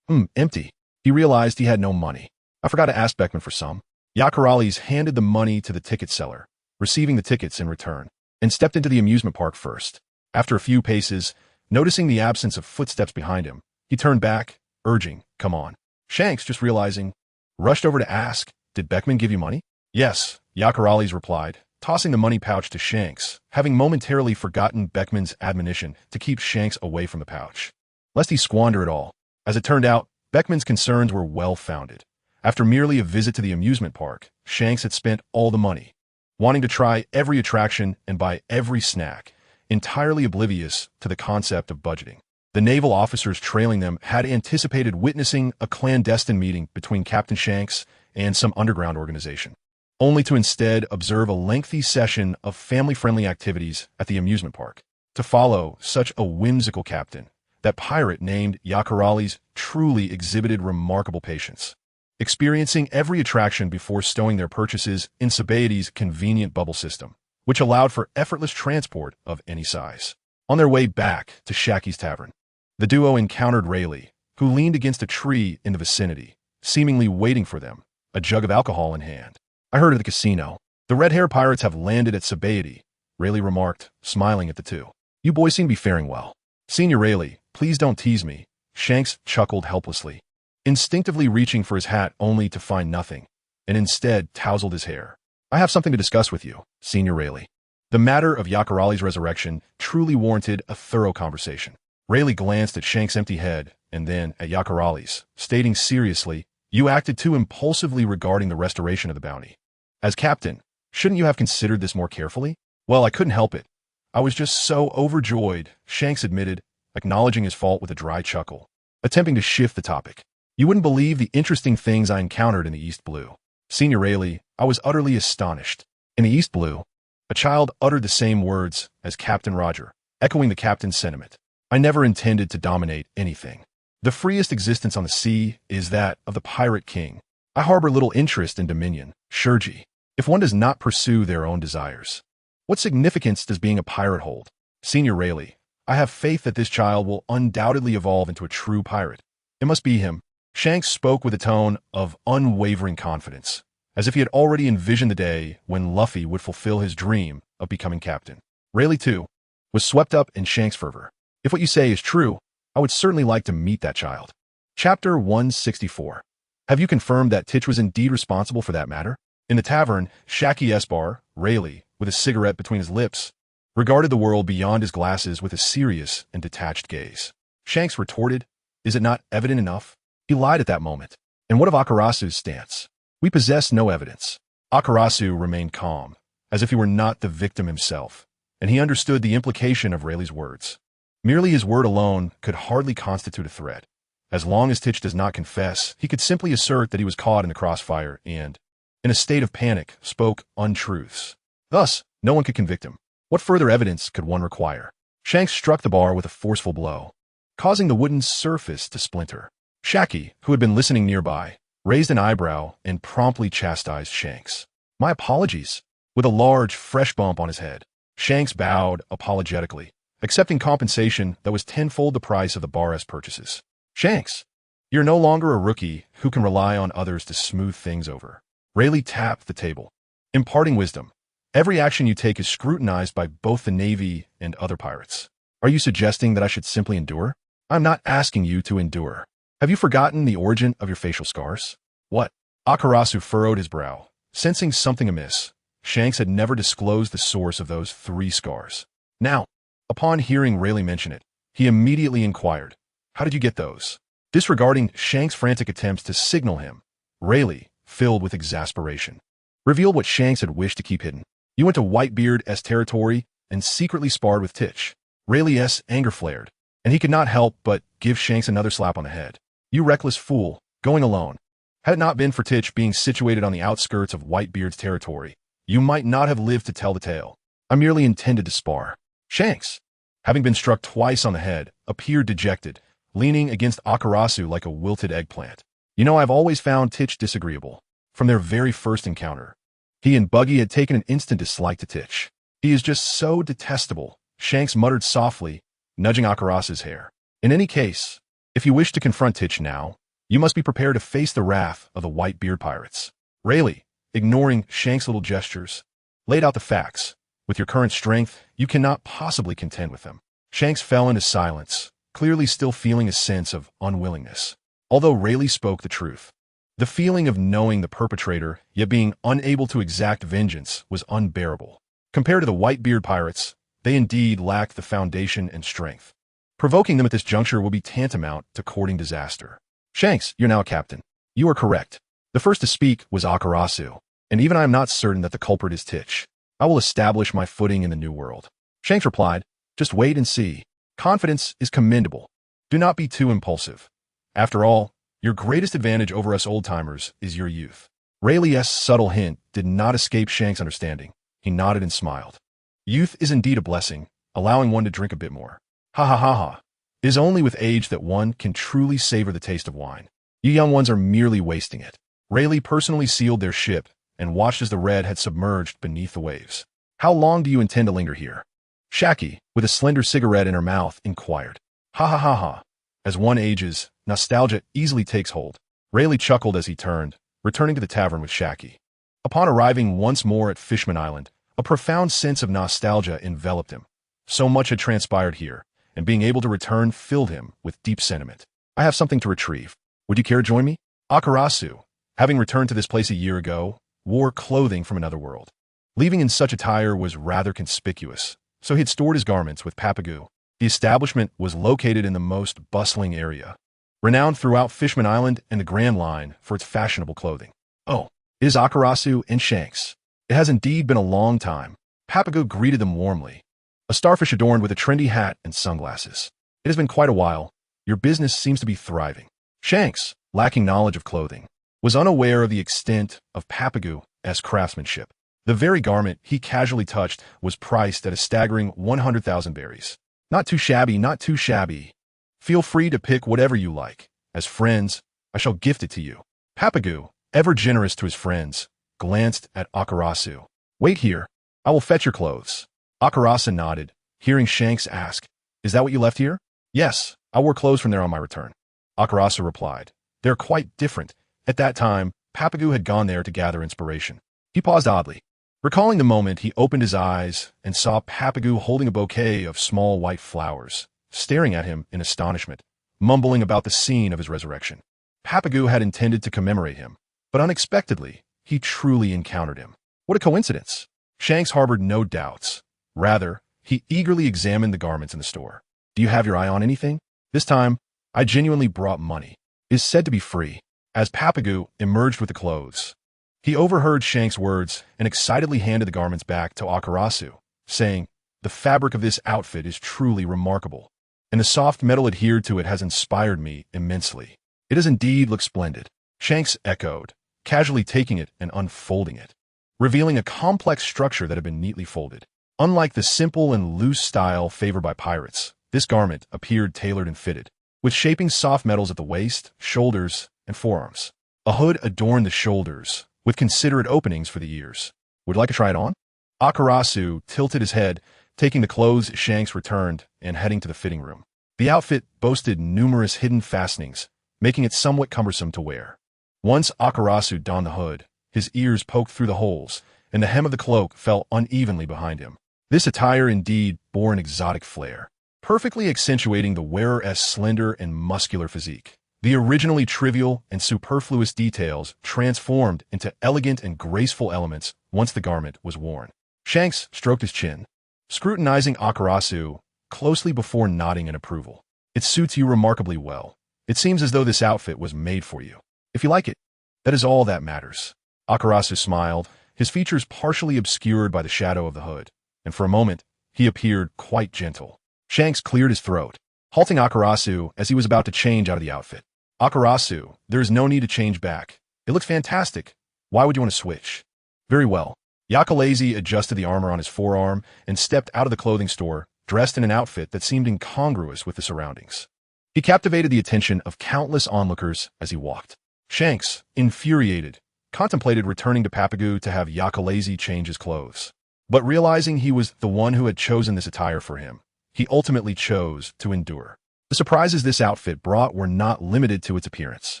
[SPEAKER 1] Empty. He realized he had no money. I forgot to ask Beckman for some. Yakarales handed the money to the ticket seller, receiving the tickets in return, and stepped into the amusement park first. After a few paces, noticing the absence of footsteps behind him, he turned back, urging, come on. Shanks, just realizing, rushed over to ask, did Beckman give you money? Yes, Yakarales replied, tossing the money pouch to Shanks, having momentarily forgotten Beckman's admonition to keep Shanks away from the pouch, lest he squander it all. As it turned out, Beckman's concerns were well-founded. After merely a visit to the amusement park, Shanks had spent all the money, wanting to try every attraction and buy every snack, entirely oblivious to the concept of budgeting. The naval officers trailing them had anticipated witnessing a clandestine meeting between Captain Shanks and some underground organization, only to instead observe a lengthy session of family-friendly activities at the amusement park. To follow such a whimsical captain, that pirate named Yakarales truly exhibited remarkable patience, experiencing every attraction before stowing their purchases in Sabeti's convenient bubble system, which allowed for effortless transport of any size. On their way back to Shaki's tavern, the duo encountered Rayleigh, who leaned against a tree in the vicinity, seemingly waiting for them, a jug of alcohol in hand. I heard at the casino. The red-haired pirates have landed at Sabeti, Rayleigh remarked, smiling at the two. You boys seem to be faring well. Senior Rayleigh, please don't tease me, Shanks chuckled helplessly, instinctively reaching for his hat only to find nothing, and instead tousled his hair. I have something to discuss with you, Senior Rayleigh. The matter of Yakarales' resurrection truly warranted a thorough conversation. Rayleigh glanced at Shanks' empty head and then at Yakarales, stating seriously, you acted too impulsively regarding the restoration of the bounty. As captain, shouldn't you have considered this more carefully? Well, I couldn't help it. I was just so overjoyed, Shanks admitted, acknowledging his fault with a dry chuckle, attempting to shift the topic. You wouldn't believe the interesting things I encountered in the East Blue. Senior Rayleigh, I was utterly astonished. In the East Blue, a child uttered the same words as Captain Roger, echoing the captain's sentiment. I never intended to dominate anything. The freest existence on the sea is that of the pirate king. I harbor little interest in dominion, Shurji, if one does not pursue their own desires. What significance does being a pirate hold? Senior Rayleigh, I have faith that this child will undoubtedly evolve into a true pirate. It must be him. Shanks spoke with a tone of unwavering confidence, as if he had already envisioned the day when Luffy would fulfill his dream of becoming captain. Rayleigh, too, was swept up in Shanks' fervor. If what you say is true, I would certainly like to meet that child. Chapter 164. Have you confirmed that Titch was indeed responsible for that matter? In the tavern, Shaki Esbar, Rayleigh, with a cigarette between his lips, regarded the world beyond his glasses with a serious and detached gaze. Shanks retorted, "Is it not evident enough?" He lied at that moment. And what of Akarasu's stance? We possess no evidence. Akarasu remained calm, as if he were not the victim himself, and he understood the implication of Rayleigh's words. Merely his word alone could hardly constitute a threat. As long as Titch does not confess, he could simply assert that he was caught in the crossfire and, in a state of panic, spoke untruths. Thus, no one could convict him. What further evidence could one require? Shanks struck the bar with a forceful blow, causing the wooden surface to splinter. Shaki, who had been listening nearby, raised an eyebrow and promptly chastised Shanks. "My apologies." With a large, fresh bump on his head, Shanks bowed apologetically, accepting compensation that was tenfold the price of the bar's purchases. "Shanks, you're no longer a rookie who can rely on others to smooth things over." Rayleigh tapped the table, imparting wisdom. "Every action you take is scrutinized by both the Navy and other pirates. Are you suggesting that I should simply endure? I'm not asking you to endure. Have you forgotten the origin of your facial scars?" "What?" Akarasu furrowed his brow, sensing something amiss. Shanks had never disclosed the source of those 3 scars. Now, upon hearing Rayleigh mention it, he immediately inquired, "How did you get those?" Disregarding Shanks' frantic attempts to signal him, Rayleigh, filled with exasperation, revealed what Shanks had wished to keep hidden. "You went to Whitebeard's territory and secretly sparred with Titch." Rayleigh's anger flared, and he could not help but give Shanks another slap on the head. "You reckless fool, going alone. Had it not been for Titch being situated on the outskirts of Whitebeard's territory, you might not have lived to tell the tale. I merely intended to spar." Shanks, having been struck twice on the head, appeared dejected, leaning against Akarasu like a wilted eggplant. "You know, I've always found Titch disagreeable. From their very first encounter, he and Buggy had taken an instant dislike to Titch. He is just so detestable," Shanks muttered softly, nudging Akarasu's hair. "In any case, if you wish to confront Titch now, you must be prepared to face the wrath of the Whitebeard pirates." Rayleigh, ignoring Shanks' little gestures, laid out the facts. "With your current strength, you cannot possibly contend with them." Shanks fell into silence, clearly still feeling a sense of unwillingness. Although Rayleigh spoke the truth, the feeling of knowing the perpetrator, yet being unable to exact vengeance, was unbearable. Compared to the Whitebeard pirates, they indeed lacked the foundation and strength. Provoking them at this juncture will be tantamount to courting disaster. "Shanks, you're now a captain. You are correct." The first to speak was Akarasu, and even I am not certain that the culprit is Titch. "I will establish my footing in the new world." Shanks replied, "Just wait and see. Confidence is commendable. Do not be too impulsive. After all, your greatest advantage over us old-timers is your youth." Rayleigh's subtle hint did not escape Shanks' understanding. He nodded and smiled. "Youth is indeed a blessing, allowing one to drink a bit more. Ha ha ha ha. It is only with age that one can truly savor the taste of wine. You young ones are merely wasting it." Rayleigh personally sealed their ship and watched as the Red had submerged beneath the waves. "How long do you intend to linger here?" Shaki, with a slender cigarette in her mouth, inquired. "Ha ha ha ha. As one ages, nostalgia easily takes hold." Rayleigh chuckled as he turned, returning to the tavern with Shaki. Upon arriving once more at Fishman Island, a profound sense of nostalgia enveloped him. So much had transpired here, and being able to return filled him with deep sentiment. "I have something to retrieve. Would you care to join me?" Akarasu, having returned to this place a year ago, wore clothing from another world. Leaving in such attire was rather conspicuous, so he had stored his garments with Papagu. The establishment was located in the most bustling area, renowned throughout Fishman Island and the Grand Line for its fashionable clothing. "Oh, it is Akarasu and Shanks. It has indeed been a long time." Papagu greeted them warmly, a starfish adorned with a trendy hat and sunglasses. "It has been quite a while. Your business seems to be thriving." Shanks, lacking knowledge of clothing, was unaware of the extent of Papagu's craftsmanship. The very garment he casually touched was priced at a staggering 100,000 berries. Not too shabby, not too shabby. Feel free to pick whatever you like. As friends, I shall gift it to you. Papagu, ever generous to his friends, glanced at Akarasu. Wait here. I will fetch your clothes. Akarasu nodded, hearing Shanks ask, Is that what you left here? Yes, I wore clothes from there on my return. Akarasu replied. They're quite different. At that time, Papagu had gone there to gather inspiration. He paused oddly. Recalling the moment, he opened his eyes and saw Papagu holding a bouquet of small white flowers, staring at him in astonishment, mumbling about the scene of his resurrection. Papagu had intended to commemorate him, but unexpectedly, he truly encountered him. What a coincidence! Shanks harbored no doubts. Rather, he eagerly examined the garments in the store. Do you have your eye on anything? This time, I genuinely brought money. It is said to be free. As Papagu emerged with the clothes, he overheard Shanks' words and excitedly handed the garments back to Akarasu, saying, The fabric of this outfit is truly remarkable, and the soft metal adhered to it has inspired me immensely. It does indeed look splendid. Shanks echoed, casually taking it and unfolding it, revealing a complex structure that had been neatly folded. Unlike the simple and loose style favored by pirates, this garment appeared tailored and fitted, with shaping soft metals at the waist, shoulders, and forearms. A hood adorned the shoulders, with considerate openings for the ears. Would you like to try it on? Akarasu tilted his head, taking the clothes Shanks returned and heading to the fitting room. The outfit boasted numerous hidden fastenings, making it somewhat cumbersome to wear. Once Akarasu donned the hood, his ears poked through the holes, and the hem of the cloak fell unevenly behind him. This attire indeed bore an exotic flair, perfectly accentuating the wearer's slender and muscular physique. The originally trivial and superfluous details transformed into elegant and graceful elements once the garment was worn. Shanks stroked his chin, scrutinizing Akarasu closely before nodding in approval. It suits you remarkably well. It seems as though this outfit was made for you. If you like it, that is all that matters. Akarasu smiled, his features partially obscured by the shadow of the hood, and for a moment, he appeared quite gentle. Shanks cleared his throat, halting Akarasu as he was about to change out of the outfit. Akarasu, there is no need to change back. It looks fantastic. Why would you want to switch? Very well. Yakalazi adjusted the armor on his forearm and stepped out of the clothing store, dressed in an outfit that seemed incongruous with the surroundings. He captivated the attention of countless onlookers as he walked. Shanks, infuriated, contemplated returning to Papagu to have Yakalazi change his clothes. But realizing he was the one who had chosen this attire for him, he ultimately chose to endure. The surprises this outfit brought were not limited to its appearance.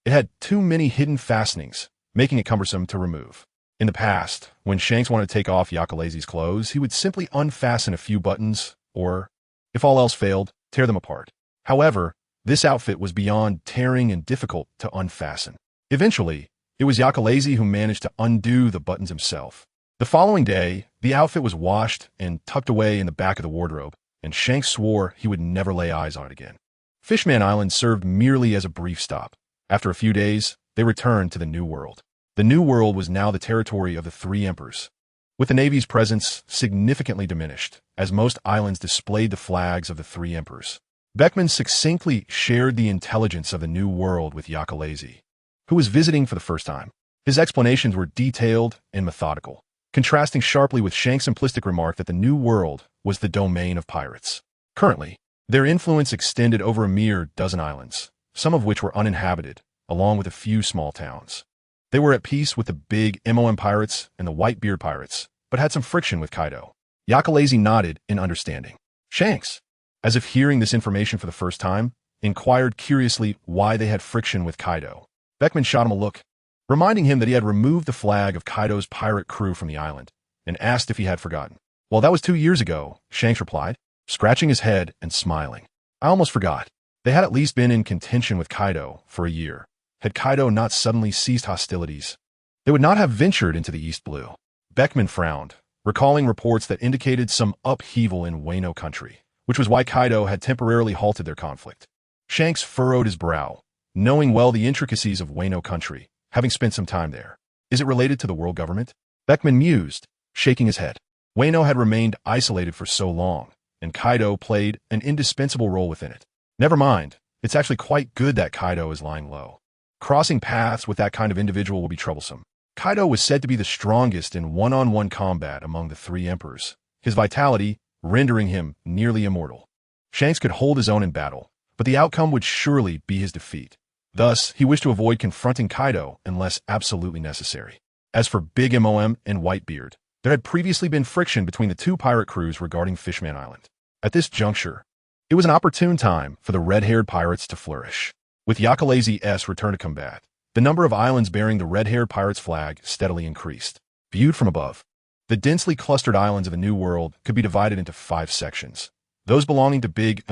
[SPEAKER 1] It had too many hidden fastenings, making it cumbersome to remove. In the past, when Shanks wanted to take off Yakalazi's clothes, he would simply unfasten a few buttons, or, if all else failed, tear them apart. However, this outfit was beyond tearing and difficult to unfasten. Eventually, it was Yakalazi who managed to undo the buttons himself. The following day, the outfit was washed and tucked away in the back of the wardrobe, and Shanks swore he would never lay eyes on it again. Fishman Island served merely as a brief stop. After a few days, they returned to the New World. The New World was now the territory of the three emperors, with the Navy's presence significantly diminished, as most islands displayed the flags of the three emperors. Beckman succinctly shared the intelligence of the New World with Yakalazi, who was visiting for the first time. His explanations were detailed and methodical, contrasting sharply with Shanks' simplistic remark that the New World was the domain of pirates. Currently, their influence extended over a mere dozen islands, some of which were uninhabited, along with a few small towns. They were at peace with the big MOM pirates and the Whitebeard pirates, but had some friction with Kaido. Yakalazi nodded in understanding. Shanks, as if hearing this information for the first time, inquired curiously why they had friction with Kaido. Beckman shot him a look, reminding him that he had removed the flag of Kaido's pirate crew from the island, and asked if he had forgotten. Well, that was 2 years ago, Shanks replied, scratching his head and smiling. I almost forgot. They had at least been in contention with Kaido for a year. Had Kaido not suddenly ceased hostilities, they would not have ventured into the East Blue. Beckman frowned, recalling reports that indicated some upheaval in Wano country, which was why Kaido had temporarily halted their conflict. Shanks furrowed his brow, knowing well the intricacies of Wano country, having spent some time there. Is it related to the world government? Beckman mused, shaking his head. Wano had remained isolated for so long, and Kaido played an indispensable role within it. Never mind, it's actually quite good that Kaido is lying low. Crossing paths with that kind of individual will be troublesome. Kaido was said to be the strongest in one-on-one combat among the three emperors, his vitality rendering him nearly immortal. Shanks could hold his own in battle, but the outcome would surely be his defeat. Thus, he wished to avoid confronting Kaido unless absolutely necessary. As for Big Mom and Whitebeard, there had previously been friction between the two pirate crews regarding Fishman Island. At this juncture, it was an opportune time for the red-haired pirates to flourish. With Yakalazy's return to combat, the number of islands bearing the red-haired pirates' flag steadily increased. Viewed from above, the densely clustered islands of the New World could be divided into 5 sections, those belonging to Big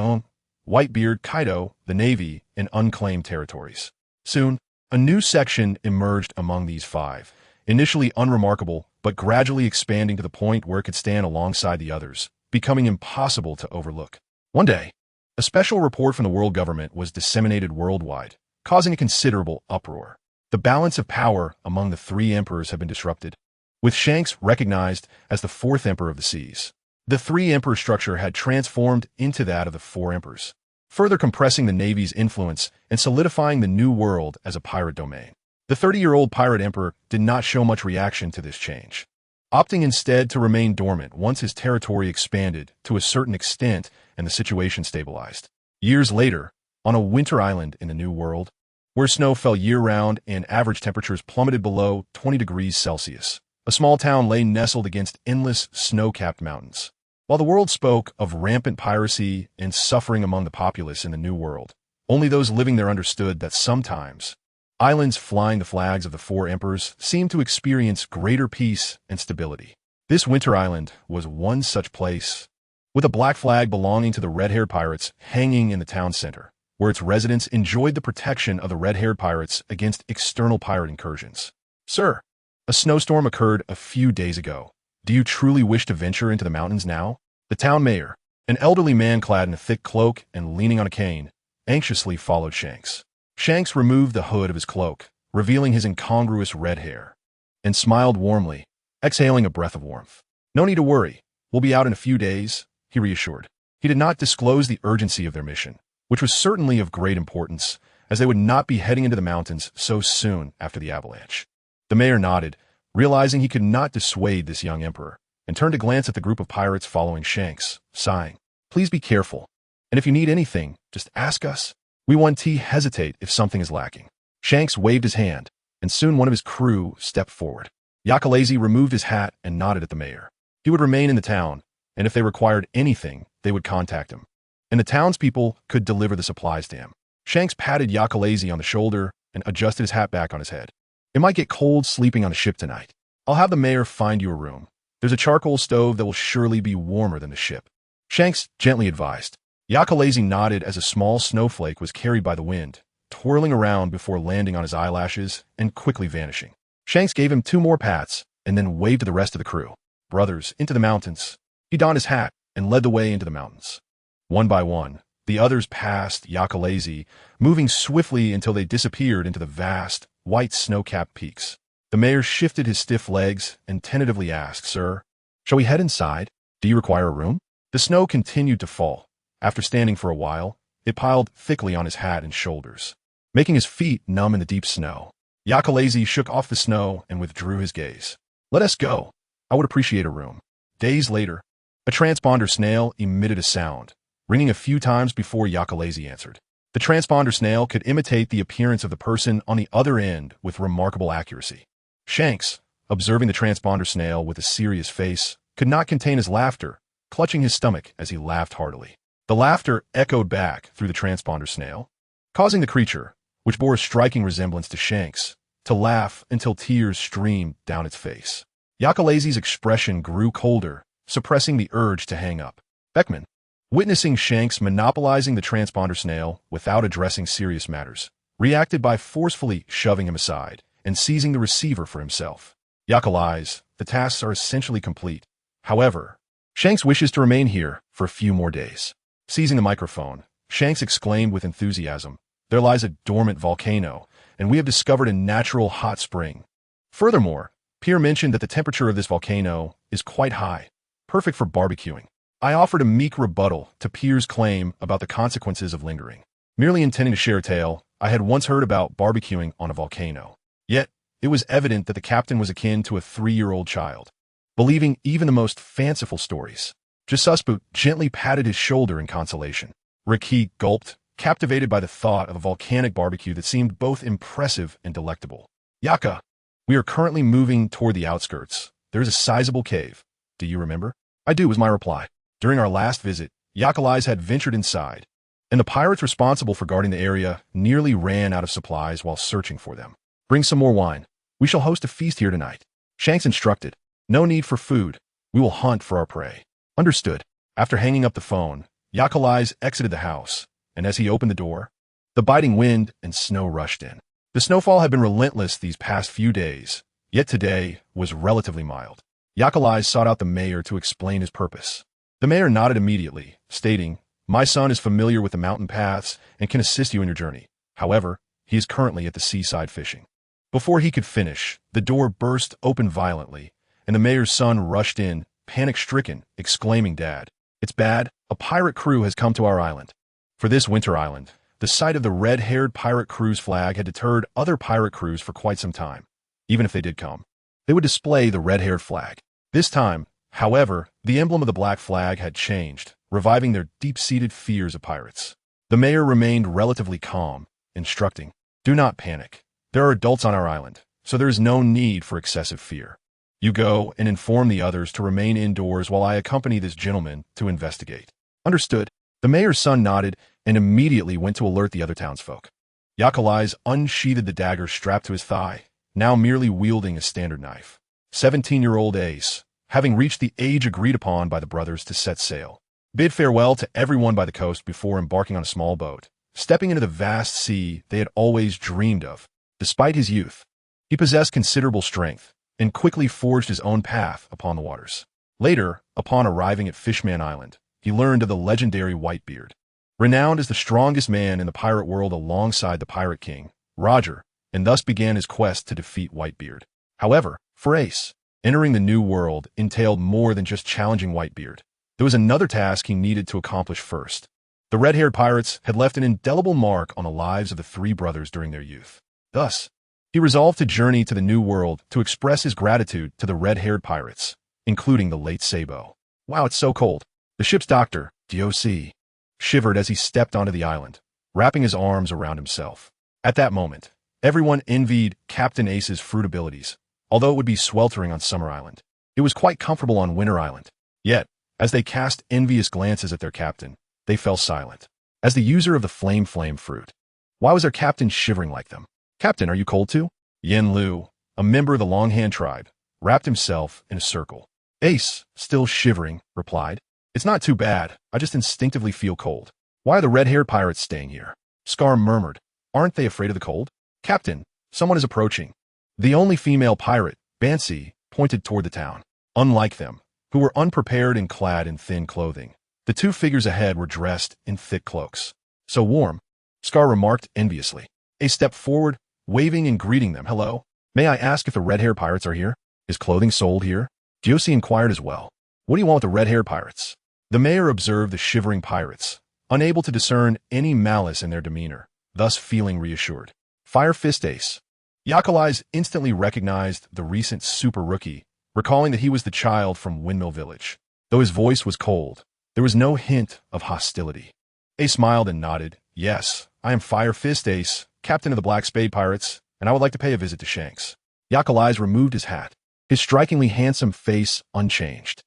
[SPEAKER 1] Whitebeard, Kaido, the Navy, and unclaimed territories. Soon, a new section emerged among these 5, initially unremarkable, but gradually expanding to the point where it could stand alongside the others, becoming impossible to overlook. One day, a special report from the world government was disseminated worldwide, causing a considerable uproar. The balance of power among the 3 emperors had been disrupted, with Shanks recognized as the 4th emperor of the seas. The 3-emperor structure had transformed into that of the 4 emperors, further compressing the Navy's influence and solidifying the New World as a pirate domain. The 30-year-old pirate emperor did not show much reaction to this change, opting instead to remain dormant once his territory expanded to a certain extent and the situation stabilized. Years later, on a winter island in the New World, where snow fell year-round and average temperatures plummeted below 20 degrees Celsius, a small town lay nestled against endless snow-capped mountains. While the world spoke of rampant piracy and suffering among the populace in the New World, only those living there understood that sometimes islands flying the flags of the 4 emperors seemed to experience greater peace and stability. This winter island was one such place, with a black flag belonging to the red-haired pirates hanging in the town center, where its residents enjoyed the protection of the red-haired pirates against external pirate incursions. Sir, a snowstorm occurred a few days ago. Do you truly wish to venture into the mountains now? The town mayor, an elderly man clad in a thick cloak and leaning on a cane, anxiously followed Shanks. Shanks removed the hood of his cloak, revealing his incongruous red hair, and smiled warmly, exhaling a breath of warmth. No need to worry. We'll be out in a few days, he reassured. He did not disclose the urgency of their mission, which was certainly of great importance, as they would not be heading into the mountains so soon after the avalanche. The mayor nodded, realizing he could not dissuade this young emperor, and turned to glance at the group of pirates following Shanks, sighing. Please be careful, and if you need anything, just ask us. We won't hesitate if something is lacking. Shanks waved his hand, and soon one of his crew stepped forward. Yakalazy removed his hat and nodded at the mayor. He would remain in the town, and if they required anything, they would contact him, and the townspeople could deliver the supplies to him. Shanks patted Yakalazy on the shoulder and adjusted his hat back on his head. It might get cold sleeping on a ship tonight. I'll have the mayor find you a room. There's a charcoal stove that will surely be warmer than the ship. Shanks gently advised. Yakalazy nodded as a small snowflake was carried by the wind, twirling around before landing on his eyelashes and quickly vanishing. Shanks gave him 2 more pats and then waved to the rest of the crew. Brothers, into the mountains. He donned his hat and led the way into the mountains. One by one, the others passed Yakalazy, moving swiftly until they disappeared into the vast, white snow-capped peaks. The mayor shifted his stiff legs and tentatively asked, Sir, shall we head inside? Do you require a room? The snow continued to fall. After standing for a while, it piled thickly on his hat and shoulders, making his feet numb in the deep snow. Yakalazy shook off the snow and withdrew his gaze. Let us go. I would appreciate a room. Days later, a transponder snail emitted a sound, ringing a few times before Yakalazy answered. The transponder snail could imitate the appearance of the person on the other end with remarkable accuracy. Shanks, observing the transponder snail with a serious face, could not contain his laughter, clutching his stomach as he laughed heartily. The laughter echoed back through the transponder snail, causing the creature, which bore a striking resemblance to Shanks, to laugh until tears streamed down its face. Yakalazy's expression grew colder, suppressing the urge to hang up. Beckman, witnessing Shanks monopolizing the transponder snail without addressing serious matters, reacted by forcefully shoving him aside and seizing the receiver for himself. Yakalazy, the tasks are essentially complete. However, Shanks wishes to remain here for a few more days. Seizing the microphone, Shanks exclaimed with enthusiasm, There lies a dormant volcano, and we have discovered a natural hot spring. Furthermore, Pierre mentioned that the temperature of this volcano is quite high, perfect for barbecuing. I offered a meek rebuttal to Pierre's claim about the consequences of lingering. Merely intending to share a tale, I had once heard about barbecuing on a volcano. Yet, it was evident that the captain was akin to a 3-year-old child, believing even the most fanciful stories. Giuseppe gently patted his shoulder in consolation. Ricky gulped, captivated by the thought of a volcanic barbecue that seemed both impressive and delectable. Yaka, we are currently moving toward the outskirts. There is a sizable cave. Do you remember? I do, was my reply. During our last visit, Yakalais had ventured inside, and the pirates responsible for guarding the area nearly ran out of supplies while searching for them. Bring some more wine. We shall host a feast here tonight. Shanks instructed. No need for food. We will hunt for our prey. Understood. After hanging up the phone, Yakalais exited the house, and as he opened the door, the biting wind and snow rushed in. The snowfall had been relentless these past few days, yet today was relatively mild. Yakalais sought out the mayor to explain his purpose. The mayor nodded immediately, stating, "My son is familiar with the mountain paths and can assist you in your journey. However, he is currently at the seaside fishing." Before he could finish, the door burst open violently, and the mayor's son rushed in, panic-stricken, exclaiming, "Dad, it's bad. A pirate crew has come to our island." For this winter island, the sight of the red-haired pirate crew's flag had deterred other pirate crews for quite some time. Even if they did come, they would display the red-haired flag. This time, however, the emblem of the black flag had changed, reviving their deep-seated fears of pirates. The mayor remained relatively calm, instructing, "Do not panic. There are adults on our island, so there is no need for excessive fear. You go and inform the others to remain indoors while I accompany this gentleman to investigate." Understood. The mayor's son nodded and immediately went to alert the other townsfolk. Yakalais unsheathed the dagger strapped to his thigh, now merely wielding a standard knife. 17-year-old Ace, having reached the age agreed upon by the brothers to set sail, bid farewell to everyone by the coast before embarking on a small boat, stepping into the vast sea they had always dreamed of. Despite his youth, he possessed considerable strength and quickly forged his own path upon the waters. Later, upon arriving at Fishman Island, he learned of the legendary Whitebeard, renowned as the strongest man in the pirate world alongside the Pirate King, Roger, and thus began his quest to defeat Whitebeard. However, for Ace, entering the new world entailed more than just challenging Whitebeard. There was another task he needed to accomplish first. The red-haired pirates had left an indelible mark on the lives of the three brothers during their youth. Thus, he resolved to journey to the new world to express his gratitude to the red-haired pirates, including the late Sabo. "Wow, it's so cold." The ship's doctor, DOC, shivered as he stepped onto the island, wrapping his arms around himself. At that moment, everyone envied Captain Ace's fruit abilities, although it would be sweltering on Summer Island. It was quite comfortable on Winter Island. Yet, as they cast envious glances at their captain, they fell silent. As the user of the flame fruit, why was their captain shivering like them? "Captain, are you cold too?" Yen Lu, a member of the Longhand tribe, wrapped himself in a circle. Ace, still shivering, replied, "It's not too bad. I just instinctively feel cold." "Why are the red-haired pirates staying here?" Scar murmured. "Aren't they afraid of the cold?" "Captain, someone is approaching." The only female pirate, Bansi, pointed toward the town. Unlike them, who were unprepared and clad in thin clothing, the two figures ahead were dressed in thick cloaks. "So warm," Scar remarked enviously. Ace stepped forward, waving and greeting them. "Hello. May I ask if the red-haired pirates are here? Is clothing sold here?" Josie inquired as well. "What do you want with the red-haired pirates?" The mayor observed the shivering pirates, unable to discern any malice in their demeanor, thus feeling reassured. "Fire Fist Ace." Yakalais instantly recognized the recent super rookie, recalling that he was the child from Windmill Village. Though his voice was cold, there was no hint of hostility. Ace smiled and nodded. "Yes, I am Fire Fist Ace, captain of the Black Spade Pirates, and I would like to pay a visit to Shanks." Yakalais removed his hat, his strikingly handsome face unchanged.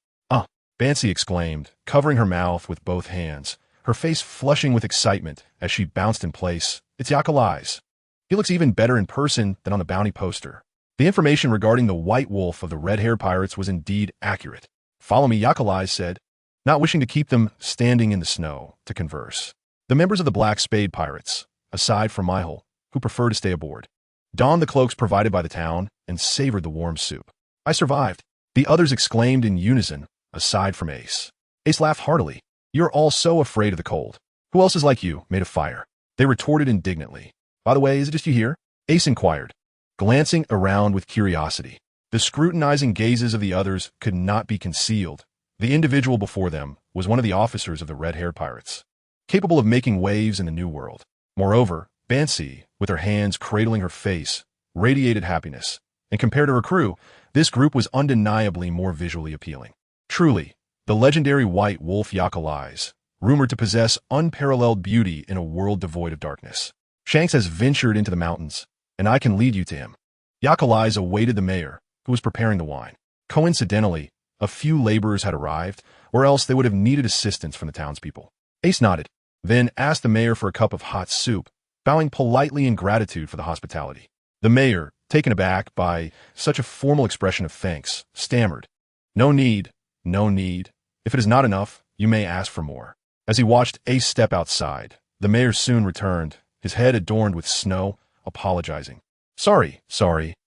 [SPEAKER 1] Bansi exclaimed, covering her mouth with both hands, her face flushing with excitement as she bounced in place. "It's Yakalais. He looks even better in person than on the bounty poster." The information regarding the white wolf of the red-haired pirates was indeed accurate. "Follow me," Yakalais said, not wishing to keep them standing in the snow to converse. The members of the Black Spade Pirates, aside from Mihal, who preferred to stay aboard, donned the cloaks provided by the town and savored the warm soup. "I survived," the others exclaimed in unison, aside from Ace. Ace laughed heartily. "You're all so afraid of the cold. Who else is like you, made of fire?" They retorted indignantly. "By the way, is it just you here?" Ace inquired, glancing around with curiosity. The scrutinizing gazes of the others could not be concealed. The individual before them was one of the officers of the red-haired pirates, capable of making waves in the New World. Moreover, Bansi, with her hands cradling her face, radiated happiness, and compared to her crew, this group was undeniably more visually appealing. Truly, the legendary white wolf Yakalais, rumored to possess unparalleled beauty in a world devoid of darkness. Shanks has ventured into the mountains, and I can lead you to him. Yakalais awaited the mayor, who was preparing the wine. Coincidentally, a few laborers had arrived, or else they would have needed assistance from the townspeople. Ace nodded, then asked the mayor for a cup of hot soup, bowing politely in gratitude for the hospitality. The mayor, taken aback by such a formal expression of thanks, stammered, "No need, no need. If it is not enough, you may ask for more." As he watched Ace step outside, the mayor soon returned, his head adorned with snow, apologizing. Sorry,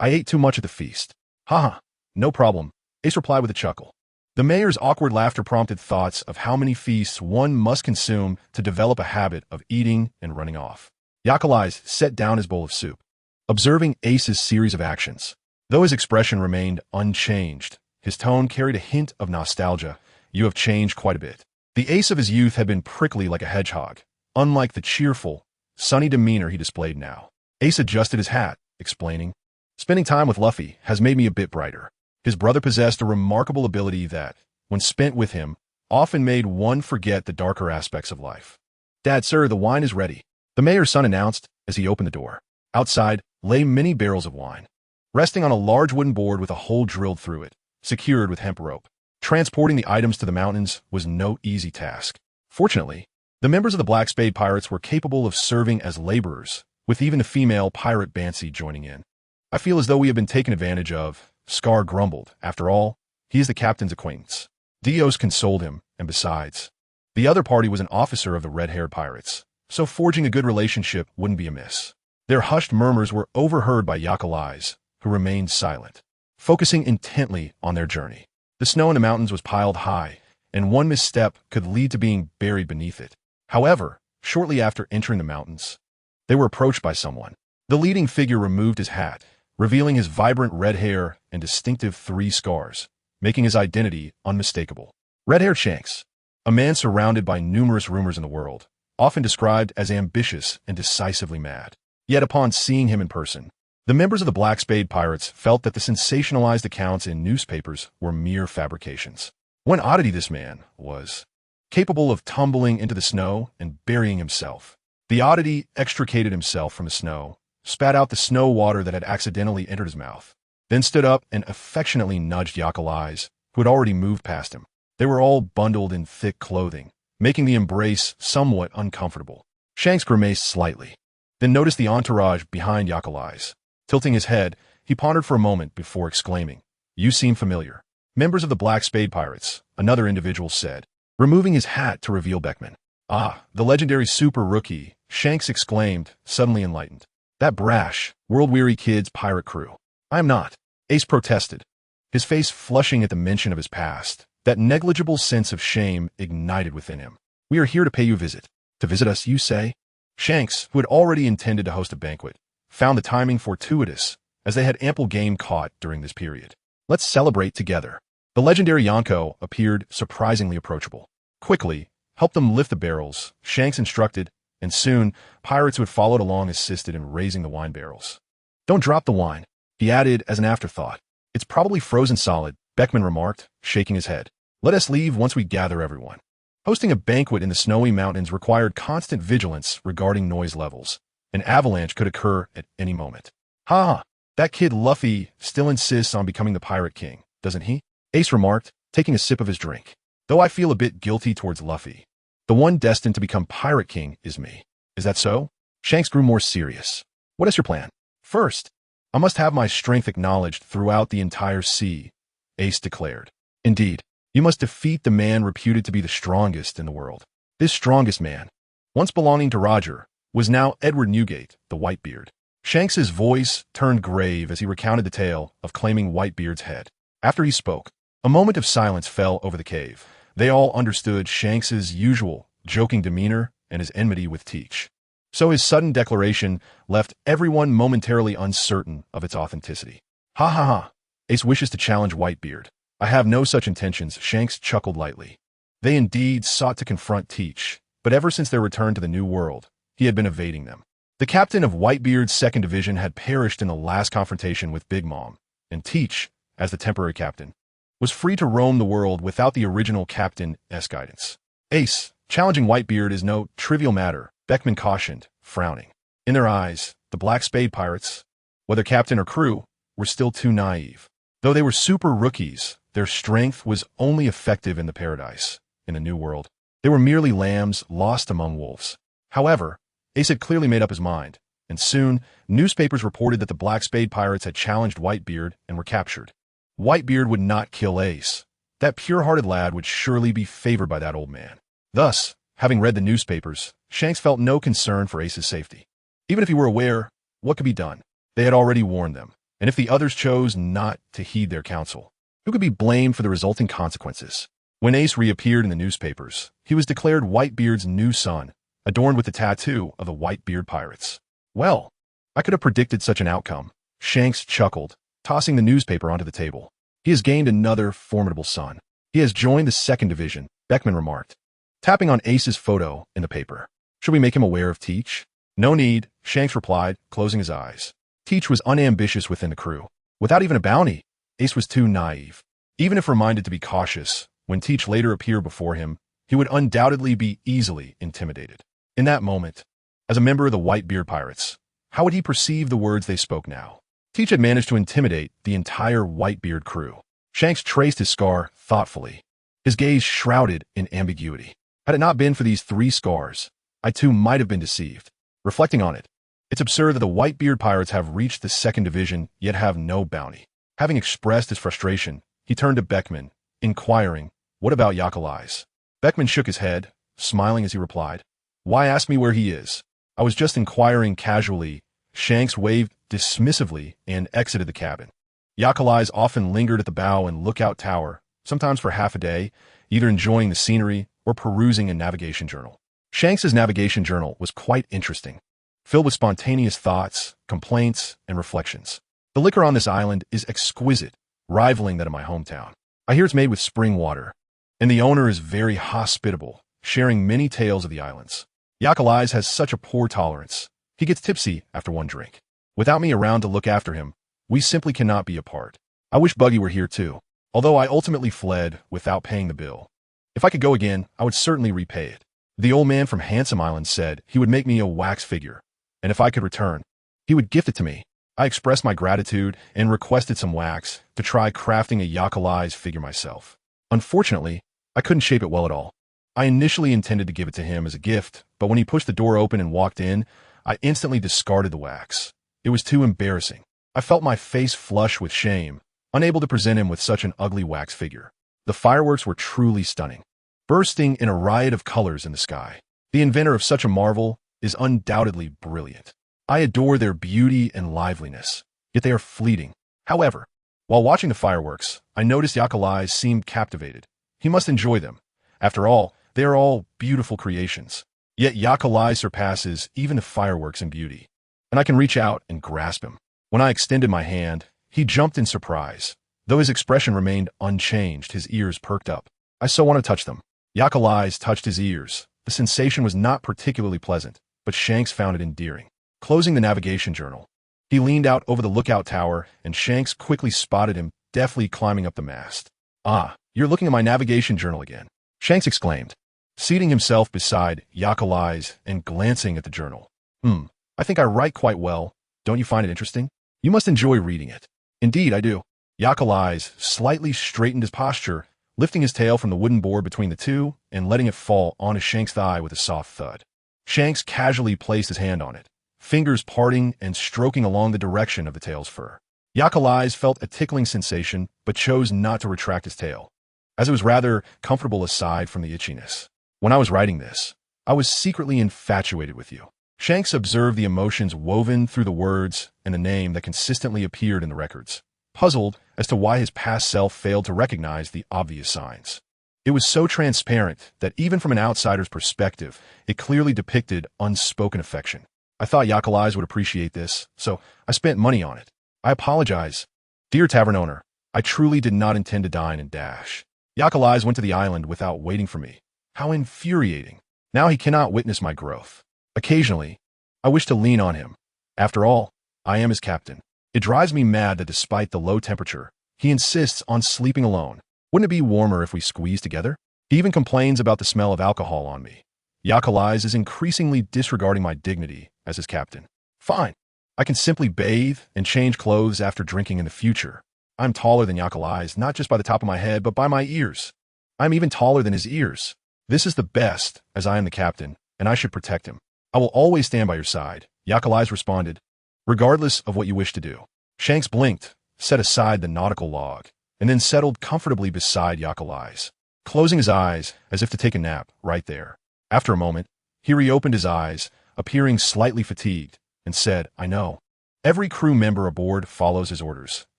[SPEAKER 1] I ate too much at the feast." "Haha, no problem," Ace replied with a chuckle. The mayor's awkward laughter prompted thoughts of how many feasts one must consume to develop a habit of eating and running off. Yakalais set down his bowl of soup, observing Ace's series of actions. Though his expression remained unchanged, his tone carried a hint of nostalgia. "You have changed quite a bit." The Ace of his youth had been prickly like a hedgehog, unlike the cheerful, sunny demeanor he displayed now. Ace adjusted his hat, explaining, "Spending time with Luffy has made me a bit brighter." His brother possessed a remarkable ability that, when spent with him, often made one forget the darker aspects of life. "Dad, sir, the wine is ready," the mayor's son announced as he opened the door. Outside lay many barrels of wine, resting on a large wooden board with a hole drilled through it, secured with hemp rope. Transporting the items to the mountains was no easy task. Fortunately, the members of the Black Spade Pirates were capable of serving as laborers, with even the female pirate Bansi joining in. "I feel as though we have been taken advantage of," Scar grumbled. "After all, he is the captain's acquaintance." Dios consoled him, and besides, the other party was an officer of the red-haired pirates, so forging a good relationship wouldn't be amiss. Their hushed murmurs were overheard by Yakalais, who remained silent, focusing intently on their journey. The snow in the mountains was piled high, and one misstep could lead to being buried beneath it. However, shortly after entering the mountains, they were approached by someone. The leading figure removed his hat, revealing his vibrant red hair and distinctive 3 scars, making his identity unmistakable. Red-haired Shanks, a man surrounded by numerous rumors in the world, often described as ambitious and decisively mad. Yet upon seeing him in person, the members of the Black Spade Pirates felt that the sensationalized accounts in newspapers were mere fabrications. One oddity, this man was capable of tumbling into the snow and burying himself. The oddity extricated himself from the snow, spat out the snow water that had accidentally entered his mouth, then stood up and affectionately nudged Yakalais, who had already moved past him. They were all bundled in thick clothing, making the embrace somewhat uncomfortable. Shanks grimaced slightly, then noticed the entourage behind Yakalais. Tilting his head, he pondered for a moment before exclaiming, "You seem familiar." "Members of the Black Spade Pirates," another individual said, removing his hat to reveal Beckman. "Ah, the legendary super rookie," Shanks exclaimed, suddenly enlightened. "That brash, world-weary kid's pirate crew." "I am not," Ace protested, his face flushing at the mention of his past. That negligible sense of shame ignited within him. "We are here to pay you a visit." "To visit us, you say?" Shanks, who had already intended to host a banquet, found the timing fortuitous, as they had ample game caught during this period. "Let's celebrate together." The legendary Yonko appeared surprisingly approachable. Quickly, helped them lift the barrels, Shanks instructed, and soon, pirates who had followed along assisted in raising the wine barrels. "Don't drop the wine," he added as an afterthought. "It's probably frozen solid," Beckman remarked, shaking his head. "Let us leave once we gather everyone." Hosting a banquet in the snowy mountains required constant vigilance regarding noise levels. An avalanche could occur at any moment. "Ha! That kid Luffy still insists on becoming the Pirate King, doesn't he?" Ace remarked, taking a sip of his drink. "Though I feel a bit guilty towards Luffy. The one destined to become Pirate King is me." "Is that so?" Shanks grew more serious. "What is your plan?" "First, I must have my strength acknowledged throughout the entire sea," Ace declared. "Indeed, you must defeat the man reputed to be the strongest in the world." This strongest man, once belonging to Roger, was now Edward Newgate, the Whitebeard. Shanks's voice turned grave as he recounted the tale of claiming Whitebeard's head. After he spoke, a moment of silence fell over the cave. They all understood Shanks's usual, joking demeanor and his enmity with Teach. So his sudden declaration left everyone momentarily uncertain of its authenticity. "Ha ha ha! Ace wishes to challenge Whitebeard. I have no such intentions," Shanks chuckled lightly. They indeed sought to confront Teach, but ever since their return to the New World, he had been evading them. The captain of Whitebeard's 2nd Division had perished in the last confrontation with Big Mom, and Teach, as the temporary captain, was free to roam the world without the original captain's guidance. Ace, challenging Whitebeard is no trivial matter, Beckman cautioned, frowning. In their eyes, the Black Spade pirates, whether captain or crew, were still too naive. Though they were super rookies, their strength was only effective in the paradise. In the New World, they were merely lambs lost among wolves. However, Ace had clearly made up his mind, and soon, newspapers reported that the Black Spade pirates had challenged Whitebeard and were captured. Whitebeard would not kill Ace. That pure-hearted lad would surely be favored by that old man. Thus, having read the newspapers, Shanks felt no concern for Ace's safety. Even if he were aware, what could be done? They had already warned them, and if the others chose not to heed their counsel, who could be blamed for the resulting consequences? When Ace reappeared in the newspapers, he was declared Whitebeard's new son, adorned with the tattoo of the Whitebeard pirates. Well, I could have predicted such an outcome. Shanks chuckled, tossing the newspaper onto the table. He has gained another formidable son. He has joined the 2nd Division, Beckman remarked, tapping on Ace's photo in the paper. Should we make him aware of Teach? No need, Shanks replied, closing his eyes. Teach was unambitious within the crew. Without even a bounty, Ace was too naive. Even if reminded to be cautious, when Teach later appeared before him, he would undoubtedly be easily intimidated. In that moment, as a member of the Whitebeard pirates, how would he perceive the words they spoke now? Teach had managed to intimidate the entire Whitebeard crew. Shanks traced his scar thoughtfully, his gaze shrouded in ambiguity. Had it not been for these 3 scars, I too might have been deceived. Reflecting on it, it's absurd that the Whitebeard pirates have reached the 2nd Division yet have no bounty. Having expressed his frustration, he turned to Beckman, inquiring, "What about Yakalai's?" Beckman shook his head, smiling as he replied, "Why ask me where he is? I was just inquiring casually." Shanks waved dismissively and exited the cabin. Yakalai's often lingered at the bow and lookout tower, sometimes for half a day, either enjoying the scenery or perusing a navigation journal. Shanks's navigation journal was quite interesting, filled with spontaneous thoughts, complaints, and reflections. The liquor on this island is exquisite, rivaling that of my hometown. I hear it's made with spring water, and the owner is very hospitable, sharing many tales of the islands. Yakalai's has such a poor tolerance. He gets tipsy after one drink. Without me around to look after him, we simply cannot be apart. I wish Buggy were here too, although I ultimately fled without paying the bill. If I could go again, I would certainly repay it. The old man from Handsome Island said he would make me a wax figure, and if I could return, he would gift it to me. I expressed my gratitude and requested some wax to try crafting a Yakalai's figure myself. Unfortunately, I couldn't shape it well at all. I initially intended to give it to him as a gift, but when he pushed the door open and walked in, I instantly discarded the wax. It was too embarrassing. I felt my face flush with shame, unable to present him with such an ugly wax figure. The fireworks were truly stunning, bursting in a riot of colors in the sky. The inventor of such a marvel is undoubtedly brilliant. I adore their beauty and liveliness, yet they are fleeting. However, while watching the fireworks, I noticed Yakalai seemed captivated. He must enjoy them. After all, they are all beautiful creations. Yet Yakalai surpasses even the fireworks in beauty, and I can reach out and grasp him. When I extended my hand, he jumped in surprise. Though his expression remained unchanged, his ears perked up. I so want to touch them. Yakalai's touched his ears. The sensation was not particularly pleasant, but Shanks found it endearing. Closing the navigation journal, he leaned out over the lookout tower, and Shanks quickly spotted him deftly climbing up the mast. "Ah, you're looking at my navigation journal again," Shanks exclaimed, seating himself beside Yakalai's and glancing at the journal. I think I write quite well. Don't you find it interesting? You must enjoy reading it." "Indeed, I do." Yakalai's slightly straightened his posture, lifting his tail from the wooden board between the two and letting it fall onto Shanks' thigh with a soft thud. Shanks casually placed his hand on it, fingers parting and stroking along the direction of the tail's fur. Yakalai's felt a tickling sensation, but chose not to retract his tail, as it was rather comfortable aside from the itchiness. "When I was writing this, I was secretly infatuated with you." Shanks observed the emotions woven through the words and the name that consistently appeared in the records, puzzled as to why his past self failed to recognize the obvious signs. It was so transparent that even from an outsider's perspective, it clearly depicted unspoken affection. I thought Yakalai's would appreciate this, so I spent money on it. I apologize. Dear tavern owner, I truly did not intend to dine and dash. Yakalai's went to the island without waiting for me. How infuriating. Now he cannot witness my growth. Occasionally, I wish to lean on him. After all, I am his captain. It drives me mad that despite the low temperature, he insists on sleeping alone. Wouldn't it be warmer if we squeezed together? He even complains about the smell of alcohol on me. Yakalais is increasingly disregarding my dignity as his captain. Fine. I can simply bathe and change clothes after drinking in the future. I'm taller than Yakalais, not just by the top of my head, but by my ears. I'm even taller than his ears. This is the best, as I am the captain, and I should protect him. I will always stand by your side, Yakalais responded, regardless of what you wish to do. Shanks blinked, set aside the nautical log, and then settled comfortably beside Yakalais, closing his eyes as if to take a nap right there. After a moment, he reopened his eyes, appearing slightly fatigued, and said, I know. Every crew member aboard follows his orders,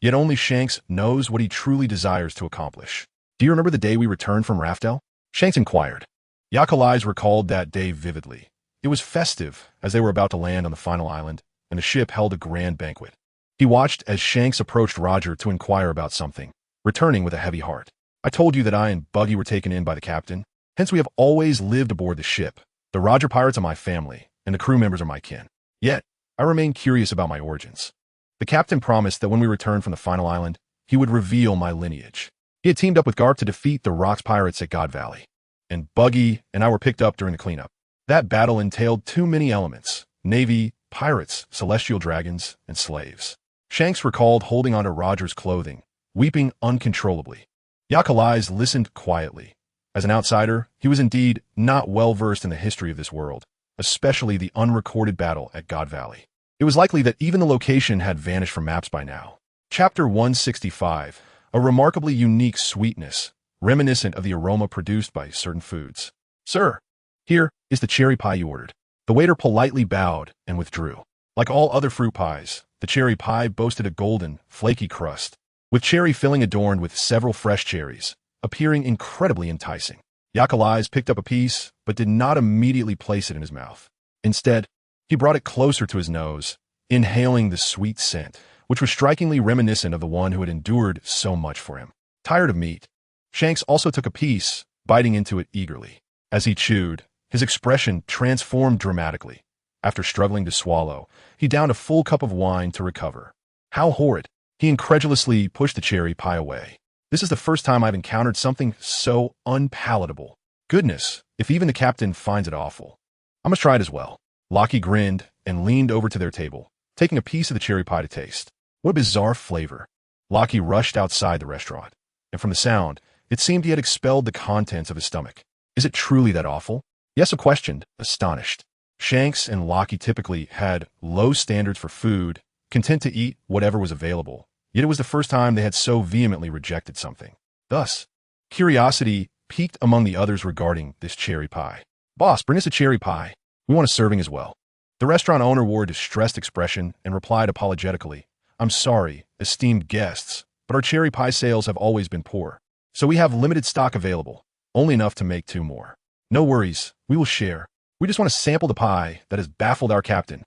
[SPEAKER 1] yet only Shanks knows what he truly desires to accomplish. Do you remember the day we returned from Raftel? Shanks inquired. Yakalais recalled that day vividly. It was festive as they were about to land on the final island, and the ship held a grand banquet. He watched as Shanks approached Roger to inquire about something, returning with a heavy heart. I told you that I and Buggy were taken in by the captain. Hence we have always lived aboard the ship. The Roger pirates are my family, and the crew members are my kin. Yet, I remain curious about my origins. The captain promised that when we returned from the final island, he would reveal my lineage. He had teamed up with Garp to defeat the Rocks pirates at God Valley, and Buggy and I were picked up during the cleanup. That battle entailed too many elements: navy, pirates, celestial dragons, and slaves. Shanks recalled holding onto Roger's clothing, weeping uncontrollably. Yakalais listened quietly. As an outsider, he was indeed not well versed in the history of this world, especially the unrecorded battle at God Valley. It was likely that even the location had vanished from maps by now. Chapter 165, a remarkably unique sweetness, reminiscent of the aroma produced by certain foods. Sir, here is the cherry pie you ordered. The waiter politely bowed and withdrew. Like all other fruit pies, the cherry pie boasted a golden, flaky crust, with cherry filling adorned with several fresh cherries, appearing incredibly enticing. Yakalais picked up a piece, but did not immediately place it in his mouth. Instead, he brought it closer to his nose, inhaling the sweet scent, which was strikingly reminiscent of the one who had endured so much for him. Tired of meat, Shanks also took a piece, biting into it eagerly. As he chewed, his expression transformed dramatically. After struggling to swallow, he downed a full cup of wine to recover. How horrid! He incredulously pushed the cherry pie away. This is the first time I've encountered something so unpalatable. Goodness, if even the captain finds it awful. I must try it as well. Lockie grinned and leaned over to their table, taking a piece of the cherry pie to taste. What a bizarre flavor. Lockie rushed outside the restaurant, and from the sound, it seemed he had expelled the contents of his stomach. Is it truly that awful? Yes'o questioned, astonished. Shanks and Lockie typically had low standards for food, content to eat whatever was available. Yet it was the first time they had so vehemently rejected something. Thus, curiosity piqued among the others regarding this cherry pie. Boss, bring us a cherry pie. We want a serving as well. The restaurant owner wore a distressed expression and replied apologetically, I'm sorry, esteemed guests, but our cherry pie sales have always been poor. So we have limited stock available, only enough to make 2 more. No worries, we will share. We just want to sample the pie that has baffled our captain.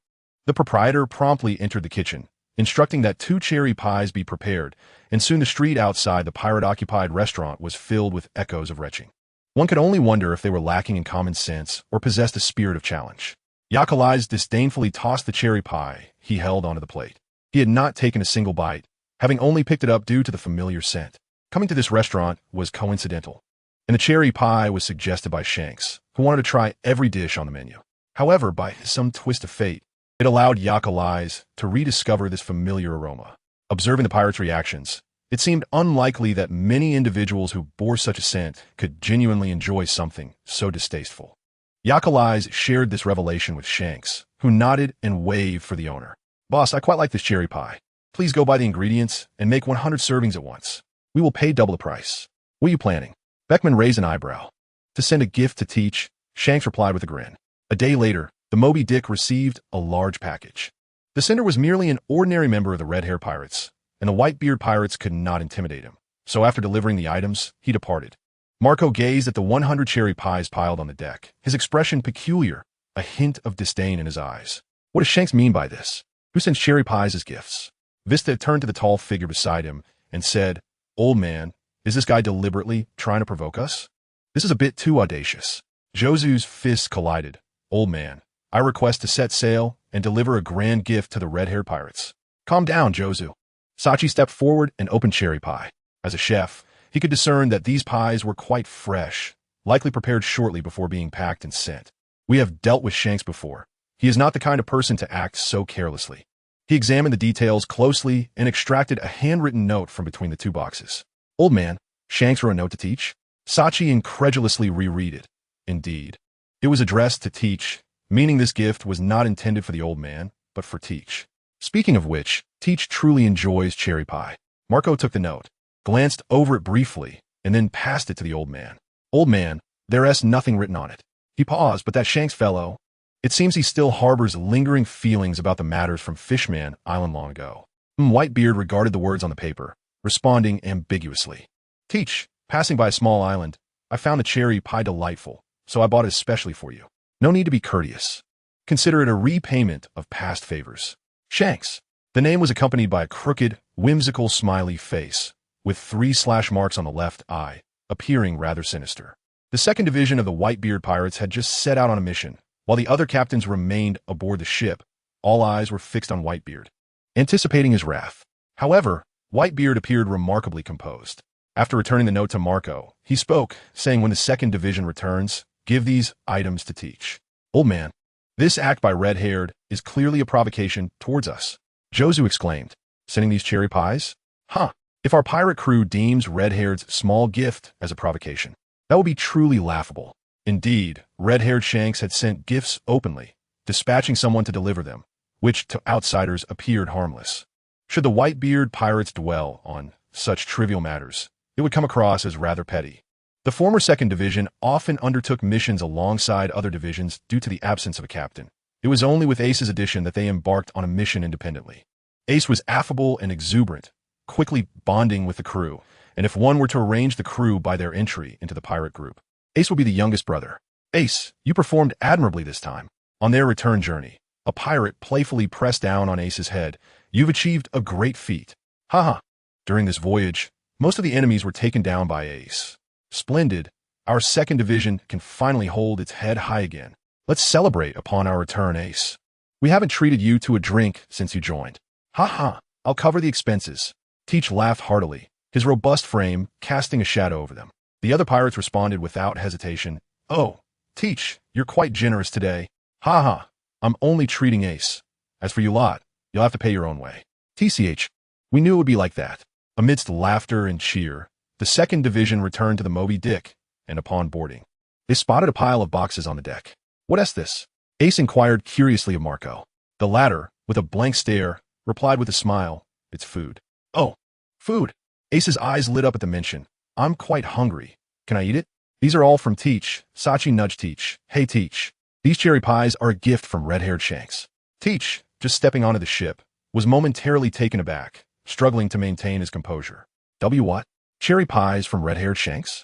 [SPEAKER 1] The proprietor promptly entered the kitchen, instructing that 2 cherry pies be prepared, and soon the street outside the pirate-occupied restaurant was filled with echoes of retching. One could only wonder if they were lacking in common sense or possessed a spirit of challenge. Yakalais disdainfully tossed the cherry pie he held onto the plate. He had not taken a single bite, having only picked it up due to the familiar scent. Coming to this restaurant was coincidental, and the cherry pie was suggested by Shanks, who wanted to try every dish on the menu. However, by some twist of fate, it allowed Yakalais to rediscover this familiar aroma. Observing the pirates' reactions, it seemed unlikely that many individuals who bore such a scent could genuinely enjoy something so distasteful. Yakalais shared this revelation with Shanks, who nodded and waved for the owner. Boss, I quite like this cherry pie. Please go buy the ingredients and make 100 servings at once. We will pay double the price. What are you planning? Beckman raised an eyebrow. To send a gift to Teach, Shanks replied with a grin. A day later, the Moby Dick received a large package. The sender was merely an ordinary member of the Red Hair Pirates, and the Whitebeard Pirates could not intimidate him. So after delivering the items, he departed. Marco gazed at the 100 cherry pies piled on the deck, his expression peculiar, a hint of disdain in his eyes. What does Shanks mean by this? Who sends cherry pies as gifts? Vista turned to the tall figure beside him and said, Old man, is this guy deliberately trying to provoke us? This is a bit too audacious. Josu's fists collided. Old man, I request to set sail and deliver a grand gift to the red-haired pirates. Calm down, Jozu. Sachi stepped forward and opened cherry pie. As a chef, he could discern that these pies were quite fresh, likely prepared shortly before being packed and sent. We have dealt with Shanks before. He is not the kind of person to act so carelessly. He examined the details closely and extracted a handwritten note from between the two boxes. Old man, Shanks wrote a note to Teach. Sachi incredulously reread it. Indeed. It was addressed to Teach, meaning this gift was not intended for the old man, but for Teach. Speaking of which, Teach truly enjoys cherry pie. Marco took the note, glanced over it briefly, and then passed it to the old man. Old man, there's nothing written on it. He paused, but that Shanks fellow, it seems he still harbors lingering feelings about the matters from Fishman Island long ago. Whitebeard regarded the words on the paper, responding ambiguously. Teach, passing by a small island, I found a cherry pie delightful, so I bought it especially for you. No need to be courteous. Consider it a repayment of past favors. Shanks. The name was accompanied by a crooked, whimsical smiley face, with 3 slash marks on the left eye, appearing rather sinister. The second division of the Whitebeard pirates had just set out on a mission. While the other captains remained aboard the ship, all eyes were fixed on Whitebeard, anticipating his wrath. However, Whitebeard appeared remarkably composed. After returning the note to Marco, he spoke, saying when the second division returns, give these items to Teach. Old man, this act by Red-Haired is clearly a provocation towards us. Jozu exclaimed, sending these cherry pies? Huh, if our pirate crew deems Red-Haired's small gift as a provocation, that would be truly laughable. Indeed, Red-Haired Shanks had sent gifts openly, dispatching someone to deliver them, which to outsiders appeared harmless. Should the Whitebeard pirates dwell on such trivial matters, it would come across as rather petty. The former second division often undertook missions alongside other divisions due to the absence of a captain. It was only with Ace's addition that they embarked on a mission independently. Ace was affable and exuberant, quickly bonding with the crew, and if one were to arrange the crew by their entry into the pirate group, Ace would be the youngest brother. Ace, you performed admirably this time. On their return journey, a pirate playfully pressed down on Ace's head. You've achieved a great feat. Haha. During this voyage, most of the enemies were taken down by Ace. Splendid. Our second division can finally hold its head high again. Let's celebrate upon our return, Ace. We haven't treated you to a drink since you joined. Haha. I'll cover the expenses. Teach laughed heartily, his robust frame casting a shadow over them. The other pirates responded without hesitation. Oh, Teach, you're quite generous today. Ha. I'm only treating Ace. As for you lot, you'll have to pay your own way. TCH, we knew it would be like that. Amidst laughter and cheer, the second division returned to the Moby Dick, and upon boarding, they spotted a pile of boxes on the deck. What's this? Ace inquired curiously of Marco. The latter, with a blank stare, replied with a smile, it's food. Oh, food. Ace's eyes lit up at the mention. I'm quite hungry. Can I eat it? These are all from Teach. Sachi nudged Teach. Hey Teach, these cherry pies are a gift from Red-Haired Shanks. Teach, just stepping onto the ship, was momentarily taken aback, struggling to maintain his composure. What? Cherry pies from Red-Haired Shanks?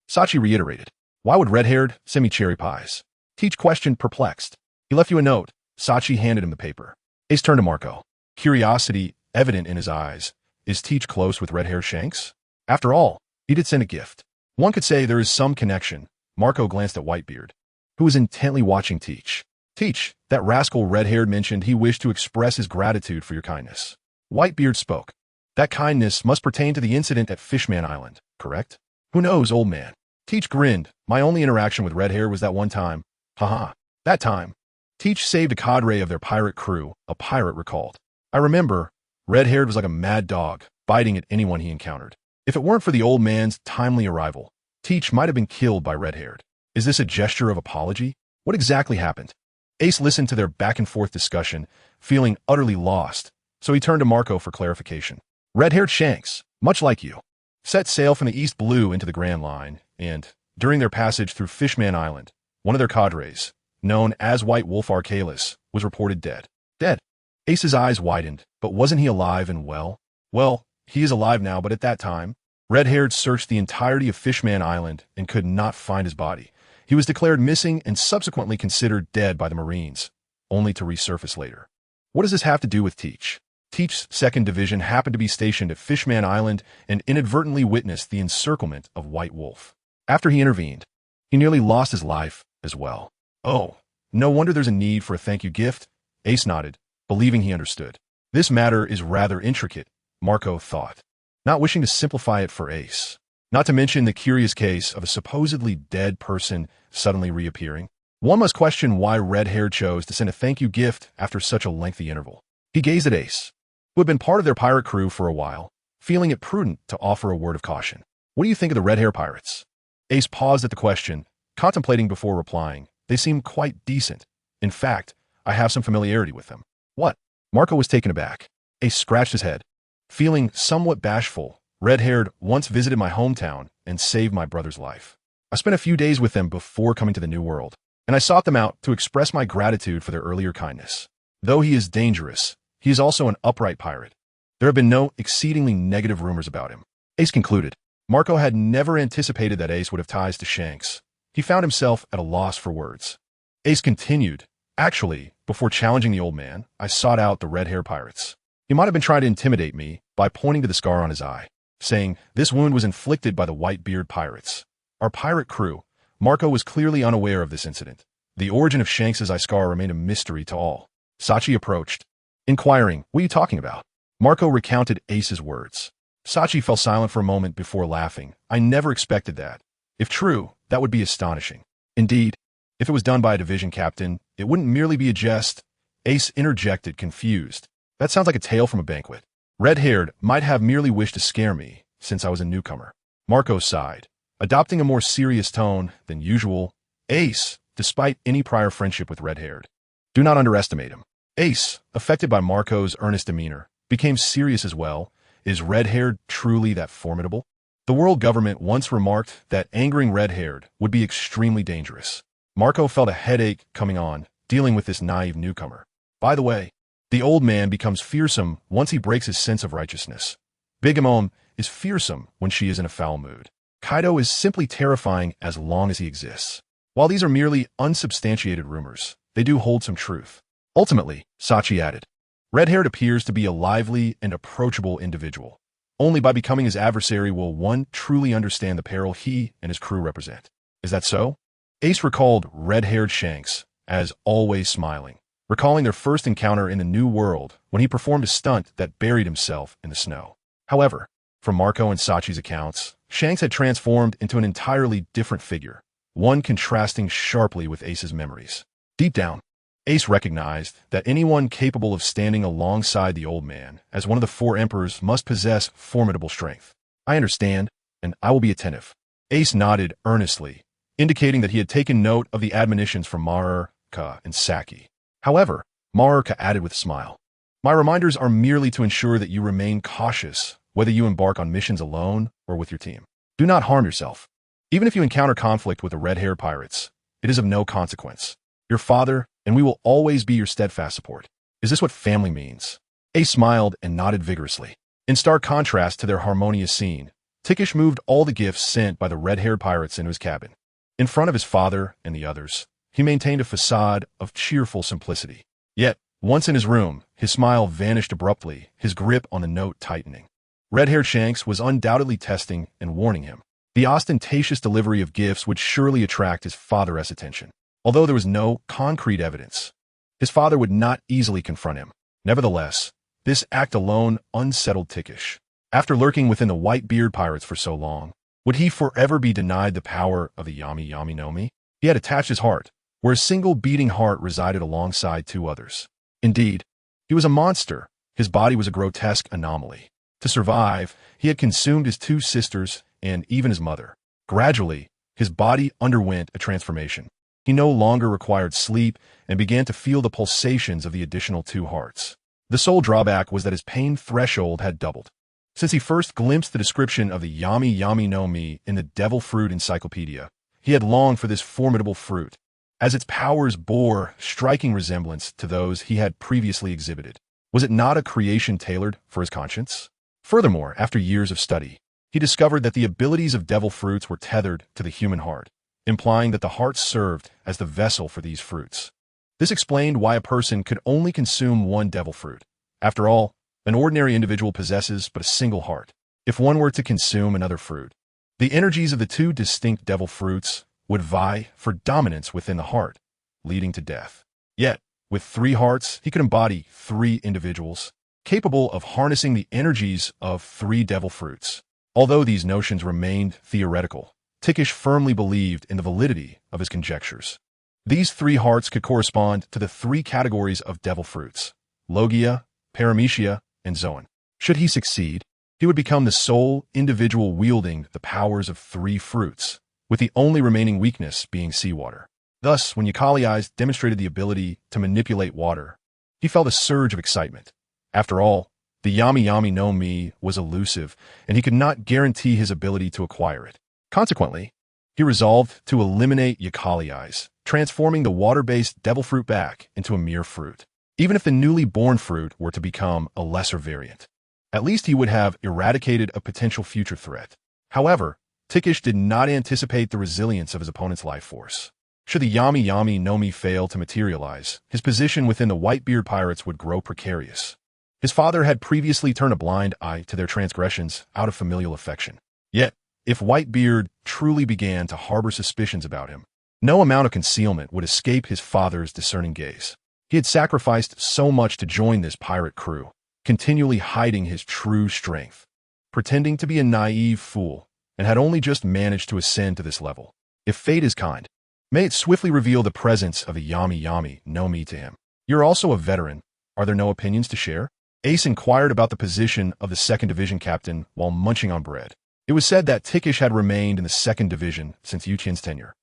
[SPEAKER 1] Sachi reiterated. Why would Red-Haired send me cherry pies? Teach questioned, perplexed. He left you a note. Sachi handed him the paper. Ace turned to Marco, curiosity evident in his eyes. Is Teach close with Red-Haired Shanks? After all, he did send a gift. One could say there is some connection. Marco glanced at Whitebeard, who was intently watching Teach. Teach, that rascal Red-Haired mentioned he wished to express his gratitude for your kindness. Whitebeard spoke. That kindness must pertain to the incident at Fishman Island, correct? Who knows, old man? Teach grinned. My only interaction with Red-Haired was that one time. Haha. That time. Teach saved a cadre of their pirate crew, a pirate recalled. I remember, Red-Haired was like a mad dog, biting at anyone he encountered. If it weren't for the old man's timely arrival, Teach might have been killed by Red-Haired. Is this a gesture of apology? What exactly happened? Ace listened to their back-and-forth discussion, feeling utterly lost, so he turned to Marco for clarification. Red-Haired Shanks, much like you, set sail from the East Blue into the Grand Line, and, during their passage through Fishman Island, one of their cadres, known as White Wolf Arcalis, was reported dead. Dead. Ace's eyes widened, but wasn't he alive and well? Well, he is alive now, but at that time, Red-Haired searched the entirety of Fishman Island and could not find his body. He was declared missing and subsequently considered dead by the Marines, only to resurface later. What does this have to do with Teach? Teach's second division happened to be stationed at Fishman Island and inadvertently witnessed the encirclement of White Wolf. After he intervened, he nearly lost his life as well. Oh, No wonder there's a need for a thank you gift. Ace nodded, believing he understood. This matter is rather intricate, Marco thought, not wishing to simplify it for Ace. Not to mention the curious case of a supposedly dead person suddenly reappearing. One must question why Red-Hair chose to send a thank you gift after such a lengthy interval. He gazed at Ace, who had been part of their pirate crew for a while, feeling it prudent to offer a word of caution. What do you think of the Red-Hair pirates? Ace paused at the question, contemplating before replying. They seem quite decent. In fact, I have some familiarity with them. What? Marco was taken aback. Ace scratched his head. Feeling somewhat bashful, Red-Haired once visited my hometown and saved my brother's life. I spent a few days with them before coming to the New World, and I sought them out to express my gratitude for their earlier kindness. Though he is dangerous, he is also an upright pirate. There have been no exceedingly negative rumors about him. Ace concluded. Marco had never anticipated that Ace would have ties to Shanks. He found himself at a loss for words. Ace continued. Actually, before challenging the old man, I sought out the Red-Hair pirates. He might have been trying to intimidate me by pointing to the scar on his eye, saying this wound was inflicted by the Whitebeard pirates. Our pirate crew. Marco was clearly unaware of this incident. The origin of Shanks' eye scar remained a mystery to all. Sachi approached, inquiring, what are you talking about? Marco recounted Ace's words. Sachi fell silent for a moment before laughing. I never expected that. If true, that would be astonishing. Indeed, if it was done by a division captain, it wouldn't merely be a jest. Ace interjected, confused. That sounds like a tale from a banquet. Red-Haired might have merely wished to scare me, since I was a newcomer. Marco sighed, adopting a more serious tone than usual. Ace, despite any prior friendship with Red-Haired, do not underestimate him. Ace, affected by Marco's earnest demeanor, became serious as well. Is Red-Haired truly that formidable? The world government once remarked that angering Red-Haired would be extremely dangerous. Marco felt a headache coming on, dealing with this naive newcomer. By the way, the old man becomes fearsome once he breaks his sense of righteousness. Bigamom is fearsome when she is in a foul mood. Kaido is simply terrifying as long as he exists. While these are merely unsubstantiated rumors, they do hold some truth. Ultimately, Sachi added, Red-Haired appears to be a lively and approachable individual. Only by becoming his adversary will one truly understand the peril he and his crew represent. Is that so? Ace recalled Red-Haired Shanks as always smiling, recalling their first encounter in the New World when he performed a stunt that buried himself in the snow. However, from Marco and Sachi's accounts, Shanks had transformed into an entirely different figure, one contrasting sharply with Ace's memories. Deep down, Ace recognized that anyone capable of standing alongside the old man as one of the four emperors must possess formidable strength. I understand, and I will be attentive. Ace nodded earnestly, indicating that he had taken note of the admonitions from Marika and Saki. However, Marika added with a smile, my reminders are merely to ensure that you remain cautious, whether you embark on missions alone or with your team. Do not harm yourself. Even if you encounter conflict with the Red-Hair pirates, it is of no consequence. Your father and we will always be your steadfast support. Is this what family means? Ace smiled and nodded vigorously. In stark contrast to their harmonious scene, Tickish moved all the gifts sent by the red-haired pirates into his cabin. In front of his father and the others, he maintained a facade of cheerful simplicity. Yet, once in his room, his smile vanished abruptly, his grip on the note tightening. Red-haired Shanks was undoubtedly testing and warning him. The ostentatious delivery of gifts would surely attract his father's attention. Although there was no concrete evidence, his father would not easily confront him. Nevertheless, this act alone unsettled Tickish. After lurking within the Whitebeard pirates for so long, would he forever be denied the power of the Yami Yami no Mi? He had attached his heart, where a single beating heart resided alongside two others. Indeed, he was a monster. His body was a grotesque anomaly. To survive, he had consumed his two sisters and even his mother. Gradually, his body underwent a transformation. He no longer required sleep and began to feel the pulsations of the additional two hearts. The sole drawback was that his pain threshold had doubled. Since he first glimpsed the description of the Yami Yami no Mi in the Devil Fruit Encyclopedia, he had longed for this formidable fruit, as its powers bore striking resemblance to those he had previously exhibited. Was it not a creation tailored for his conscience? Furthermore, after years of study, he discovered that the abilities of devil fruits were tethered to the human heart, implying that the heart served as the vessel for these fruits. This explained why a person could only consume one devil fruit. After all, an ordinary individual possesses but a single heart. If one were to consume another fruit, the energies of the two distinct devil fruits would vie for dominance within the heart, leading to death. Yet, with 3 hearts, he could embody 3 individuals, capable of harnessing the energies of 3 devil fruits. Although these notions remained theoretical, Tikish firmly believed in the validity of his conjectures. These 3 hearts could correspond to the 3 categories of devil fruits: Logia, Paramecia, and Zoan. Should he succeed, he would become the sole individual wielding the powers of 3 fruits, with the only remaining weakness being seawater. Thus, when Yukali Eyes demonstrated the ability to manipulate water, he felt a surge of excitement. After all, the Yami Yami no Mi was elusive, and he could not guarantee his ability to acquire it. Consequently, he resolved to eliminate Yukali Eyes, transforming the water-based devil fruit back into a mere fruit. Even if the newly born fruit were to become a lesser variant, at least he would have eradicated a potential future threat. However, Tikish did not anticipate the resilience of his opponent's life force. Should the Yami Yami no Mi fail to materialize, his position within the Whitebeard pirates would grow precarious. His father had previously turned a blind eye to their transgressions out of familial affection. Yet, if Whitebeard truly began to harbor suspicions about him, no amount of concealment would escape his father's discerning gaze. He had sacrificed so much to join this pirate crew, continually hiding his true strength, pretending to be a naive fool, and had only just managed to ascend to this level. If fate is kind, may it swiftly reveal the presence of a Yami Yami no Mi to him. You're also a veteran. Are there no opinions to share? Ace inquired about the position of the 2nd Division captain while munching on bread. It was said that Tikish had remained in the 2nd Division since Yu Qian's tenure,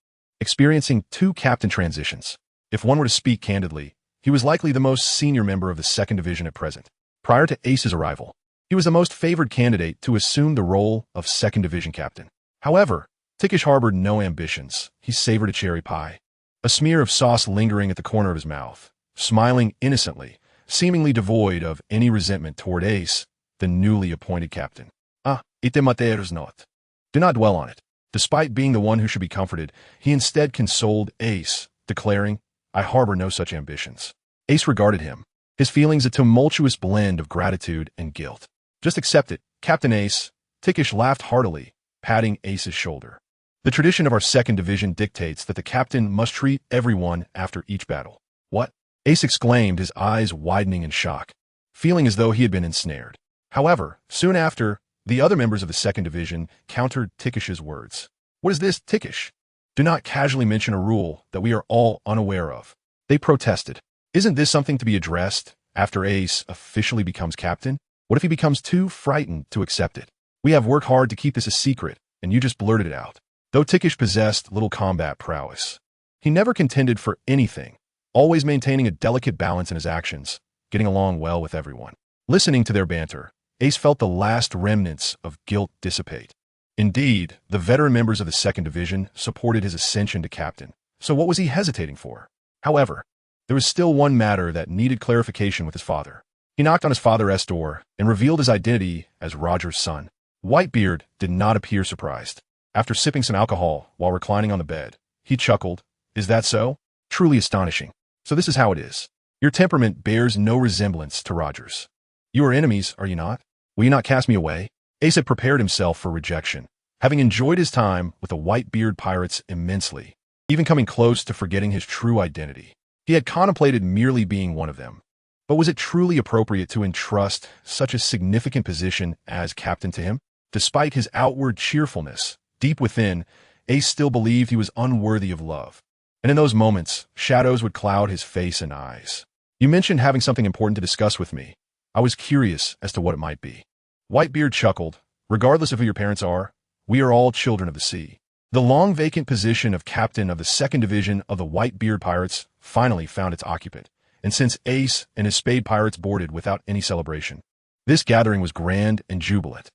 [SPEAKER 1] experiencing 2 captain transitions. If one were to speak candidly, he was likely the most senior member of the 2nd Division at present. Prior to Ace's arrival, he was the most favored candidate to assume the role of 2nd Division captain. However, Tikish harbored no ambitions. He savored a cherry pie, a smear of sauce lingering at the corner of his mouth, smiling innocently, seemingly devoid of any resentment toward Ace, the newly appointed captain. Ite materos not. Do not dwell on it. Despite being the one who should be comforted, he instead consoled Ace, declaring, I harbor no such ambitions. Ace regarded him, his feelings a tumultuous blend of gratitude and guilt. Just accept it, Captain Ace. Tikish laughed heartily, patting Ace's shoulder. The tradition of our 2nd Division dictates that the captain must treat everyone after each battle. What? Ace exclaimed, his eyes widening in shock, feeling as though he had been ensnared. However, soon after, the other members of the 2nd Division countered Tikish's words. What is this, Tikish? Do not casually mention a rule that we are all unaware of. They protested. Isn't this something to be addressed after Ace officially becomes captain? What if he becomes too frightened to accept it? We have worked hard to keep this a secret, and you just blurted it out. Though Tikish possessed little combat prowess, he never contended for anything, always maintaining a delicate balance in his actions, getting along well with everyone. Listening to their banter, Ace felt the last remnants of guilt dissipate. Indeed, the veteran members of the 2nd Division supported his ascension to captain, so what was he hesitating for? However, there was still one matter that needed clarification with his father. He knocked on his father's door and revealed his identity as Roger's son. Whitebeard did not appear surprised. After sipping some alcohol while reclining on the bed, he chuckled. Is that so? Truly astonishing. So this is how it is. Your temperament bears no resemblance to Roger's. You are enemies, are you not? Will you not cast me away? Ace had prepared himself for rejection, having enjoyed his time with the Whitebeard pirates immensely, even coming close to forgetting his true identity. He had contemplated merely being one of them. But was it truly appropriate to entrust such a significant position as captain to him? Despite his outward cheerfulness, deep within, Ace still believed he was unworthy of love. And in those moments, shadows would cloud his face and eyes. You mentioned having something important to discuss with me. I was curious as to what it might be. Whitebeard chuckled. Regardless of who your parents are, we are all children of the sea. The long vacant position of captain of the 2nd Division of the Whitebeard pirates finally found its occupant, and since Ace and his spade pirates boarded without any celebration, this gathering was grand and jubilant.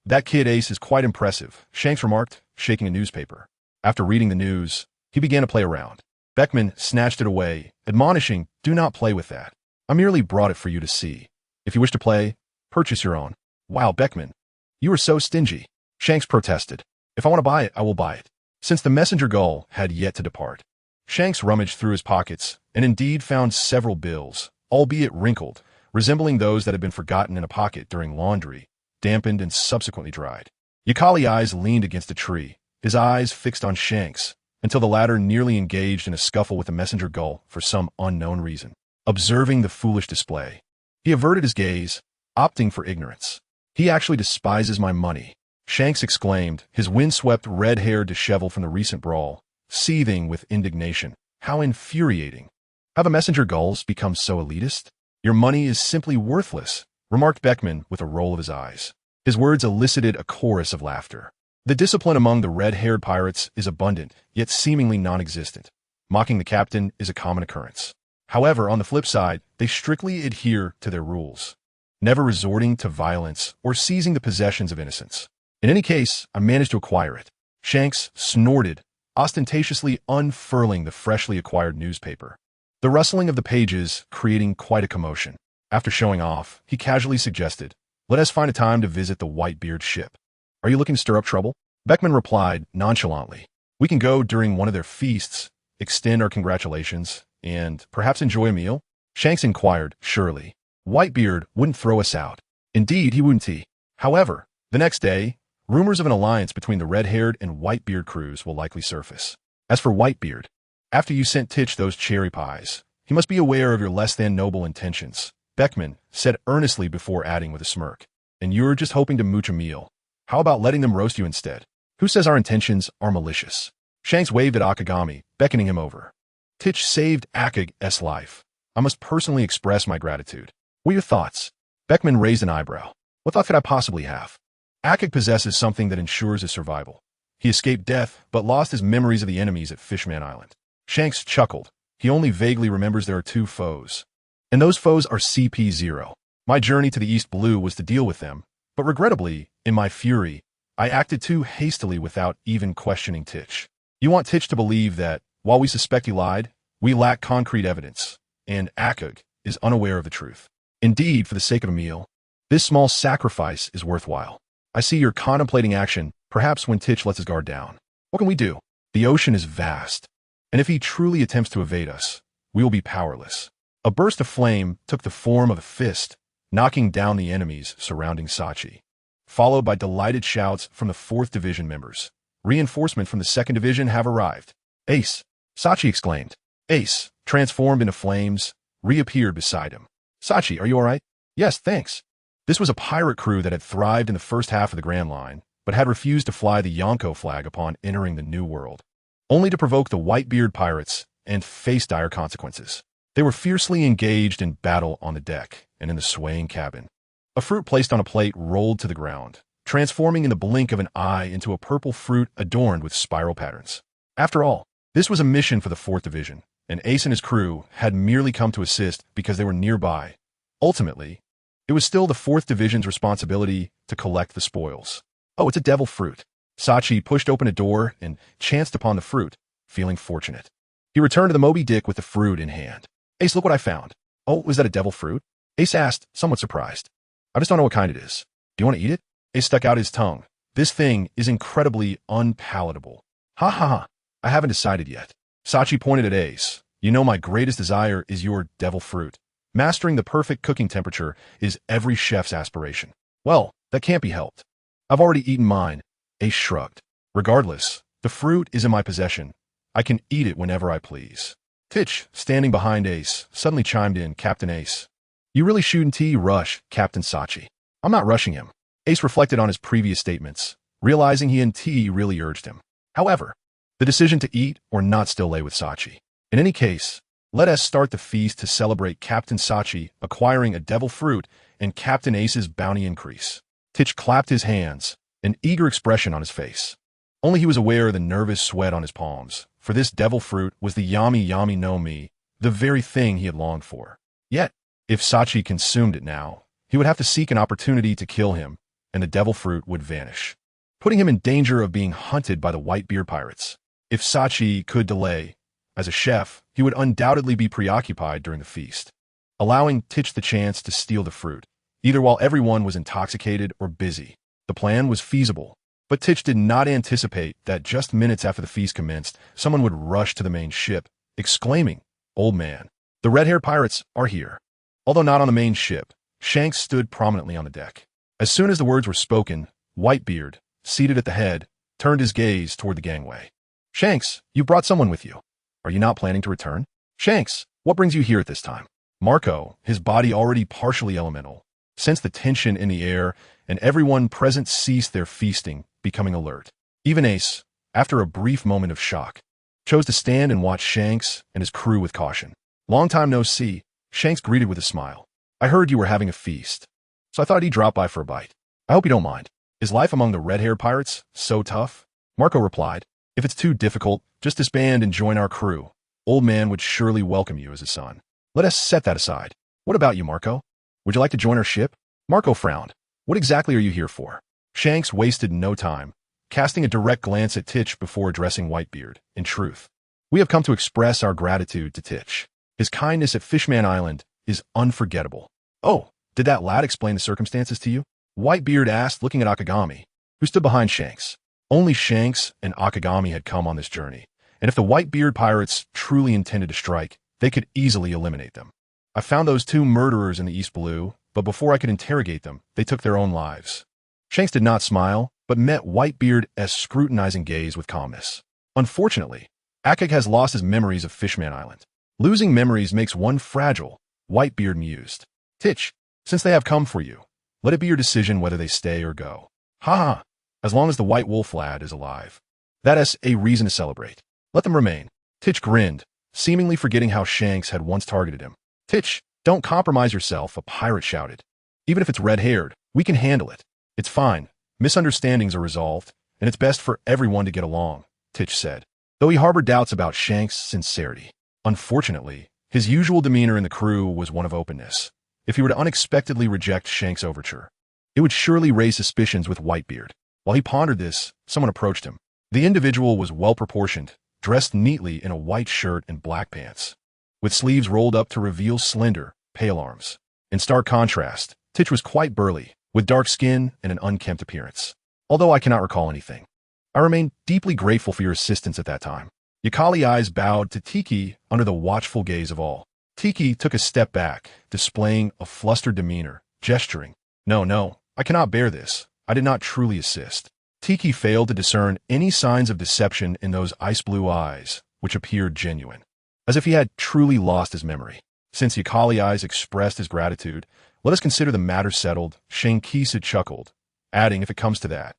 [SPEAKER 1] That kid Ace is quite impressive, Shanks remarked, shaking a newspaper. After reading the news, he began to play around. Beckman snatched it away, admonishing, do not play with that. I merely brought it for you to see. If you wish to play, purchase your own. Wow, Beckman, you are so stingy. Shanks protested. If I want to buy it, I will buy it. Since the messenger gull had yet to depart, Shanks rummaged through his pockets and indeed found several bills, albeit wrinkled, resembling those that had been forgotten in a pocket during laundry, dampened and subsequently dried. Yukali Eyes leaned against a tree, his eyes fixed on Shanks, until the latter nearly engaged in a scuffle with the messenger gull for some unknown reason. Observing the foolish display, he averted his gaze, opting for ignorance. "He actually despises my money," Shanks exclaimed, his windswept red hair disheveled from the recent brawl, seething with indignation. "How infuriating. Have the messenger gulls become so elitist? Your money is simply worthless," remarked Beckman with a roll of his eyes. His words elicited a chorus of laughter. The discipline among the red-haired pirates is abundant, yet seemingly non-existent. Mocking the captain is a common occurrence. However, on the flip side, they strictly adhere to their rules, never resorting to violence or seizing the possessions of innocents. "In any case, I managed to acquire it," Shanks snorted, ostentatiously unfurling the freshly acquired newspaper, the rustling of the pages creating quite a commotion. After showing off, he casually suggested, "Let us find a time to visit the Whitebeard ship." "Are you looking to stir up trouble?" Beckman replied nonchalantly. "We can go during one of their feasts, extend our congratulations, and perhaps enjoy a meal?" Shanks inquired, surely. Whitebeard wouldn't throw us out. Indeed, he wouldn't. However, the next day, rumors of an alliance between the red-haired and Whitebeard crews will likely surface. As for Whitebeard, after you sent Titch those cherry pies, he must be aware of your less-than-noble intentions, Beckman said earnestly before adding with a smirk. "And you're just hoping to mooch a meal. How about letting them roast you instead? Who says our intentions are malicious?" Shanks waved at Akagami, beckoning him over. "Titch saved Akag's life. I must personally express my gratitude. What are your thoughts?" Beckman raised an eyebrow. "What thought could I possibly have? Akag possesses something that ensures his survival. He escaped death, but lost his memories of the enemies at Fishman Island." Shanks chuckled. He only vaguely remembers there are two foes. And those foes are CP0. My journey to the East Blue was to deal with them, but regrettably, in my fury, I acted too hastily without even questioning Titch. You want Titch to believe that, while we suspect he lied, we lack concrete evidence, and Akag is unaware of the truth. Indeed, for the sake of a meal, this small sacrifice is worthwhile. I see you're contemplating action, perhaps when Titch lets his guard down. What can we do? The ocean is vast, and if he truly attempts to evade us, we will be powerless. A burst of flame took the form of a fist, knocking down the enemies surrounding Sachi, followed by delighted shouts from the 4th Division members. "Reinforcement from the 2nd Division have arrived." "Ace!" Sachi exclaimed. Ace, transformed into flames, reappeared beside him. "Sachi, are you all right?" "Yes, thanks." This was a pirate crew that had thrived in the first half of the Grand Line, but had refused to fly the Yonko flag upon entering the New World, only to provoke the Whitebeard pirates and face dire consequences. They were fiercely engaged in battle on the deck and in the swaying cabin. A fruit placed on a plate rolled to the ground, transforming in the blink of an eye into a purple fruit adorned with spiral patterns. After all, this was a mission for the 4th Division, and Ace and his crew had merely come to assist because they were nearby. Ultimately, it was still the 4th Division's responsibility to collect the spoils. "Oh, it's a devil fruit." Sachi pushed open a door and chanced upon the fruit, feeling fortunate. He returned to the Moby Dick with the fruit in hand. "Ace, look what I found." "Oh, was that a devil fruit?" Ace asked, somewhat surprised. "I just don't know what kind it is. Do you want to eat it?" Ace stuck out his tongue. "This thing is incredibly unpalatable." "Ha ha ha, I haven't decided yet." Sachi pointed at Ace. "You know my greatest desire is your devil fruit. Mastering the perfect cooking temperature is every chef's aspiration." "Well, that can't be helped. I've already eaten mine." Ace shrugged. "Regardless, the fruit is in my possession. I can eat it whenever I please." Titch, standing behind Ace, suddenly chimed in, "Captain Ace, you really shouldn't rush Captain Sachi." "I'm not rushing him." Ace reflected on his previous statements, realizing he and T really urged him. However, the decision to eat or not still lay with Sachi. In any case, let us start the feast to celebrate Captain Sachi acquiring a devil fruit and Captain Ace's bounty increase. Titch clapped his hands, an eager expression on his face. Only he was aware of the nervous sweat on his palms, for this devil fruit was the yami yami no mi, the very thing he had longed for. Yet, if Sachi consumed it now, he would have to seek an opportunity to kill him, and the devil fruit would vanish, putting him in danger of being hunted by the Whitebeard pirates. If Sachi could delay, as a chef, he would undoubtedly be preoccupied during the feast, allowing Titch the chance to steal the fruit, either while everyone was intoxicated or busy. The plan was feasible, but Titch did not anticipate that just minutes after the feast commenced, someone would rush to the main ship, exclaiming, "Old man, the red-haired pirates are here." Although not on the main ship, Shanks stood prominently on the deck. As soon as the words were spoken, Whitebeard, seated at the head, turned his gaze toward the gangway. Shanks, you brought someone with you. Are you not planning to return? Shanks, what brings you here at this time? Marco, his body already partially elemental, sensed the tension in the air, and everyone present ceased their feasting, becoming alert. Even Ace, after a brief moment of shock, chose to stand and watch Shanks and his crew with caution. Long time no see, Shanks greeted with a smile. I heard you were having a feast, so I thought he'd drop by for a bite. I hope you don't mind. Is life among the red-haired pirates so tough? Marco replied, if it's too difficult, just disband and join our crew. Old man would surely welcome you as a son. Let us set that aside. What about you, Marco? Would you like to join our ship? Marco frowned. What exactly are you here for? Shanks wasted no time, casting a direct glance at Titch before addressing Whitebeard. In truth, we have come to express our gratitude to Titch. His kindness at Fishman Island is unforgettable. Oh, did that lad explain the circumstances to you? Whitebeard asked, looking at Akagami, who stood behind Shanks. Only Shanks and Akagami had come on this journey, and if the Whitebeard pirates truly intended to strike, they could easily eliminate them. I found those two murderers in the East Blue, but before I could interrogate them, they took their own lives. Shanks did not smile, but met Whitebeard's scrutinizing gaze with calmness. Unfortunately, Akag has lost his memories of Fishman Island. Losing memories makes one fragile, Whitebeard mused. Titch, since they have come for you, let it be your decision whether they stay or go. Ha ha, as long as the White Wolf lad is alive. That is a reason to celebrate. Let them remain. Titch grinned, seemingly forgetting how Shanks had once targeted him. Titch, don't compromise yourself, a pirate shouted. Even if it's red-haired, we can handle it. It's fine. Misunderstandings are resolved, and it's best for everyone to get along, Titch said, though he harbored doubts about Shanks' sincerity. Unfortunately, his usual demeanor in the crew was one of openness. If he were to unexpectedly reject Shanks' overture, it would surely raise suspicions with Whitebeard. While he pondered this, someone approached him. The individual was well-proportioned, dressed neatly in a white shirt and black pants, with sleeves rolled up to reveal slender, pale arms. In stark contrast, Titch was quite burly, with dark skin and an unkempt appearance. Although I cannot recall anything, I remain deeply grateful for your assistance at that time. Yakali eyes bowed to Tiki under the watchful gaze of all. Tiki took a step back, displaying a flustered demeanor, gesturing. No, I cannot bear this. I did not truly assist. Tiki failed to discern any signs of deception in those ice-blue eyes, which appeared genuine, as if he had truly lost his memory. Since Yakali eyes expressed his gratitude, let us consider the matter settled, Shankisu chuckled, adding, if it comes to that,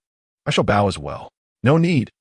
[SPEAKER 1] I shall bow as well. No need.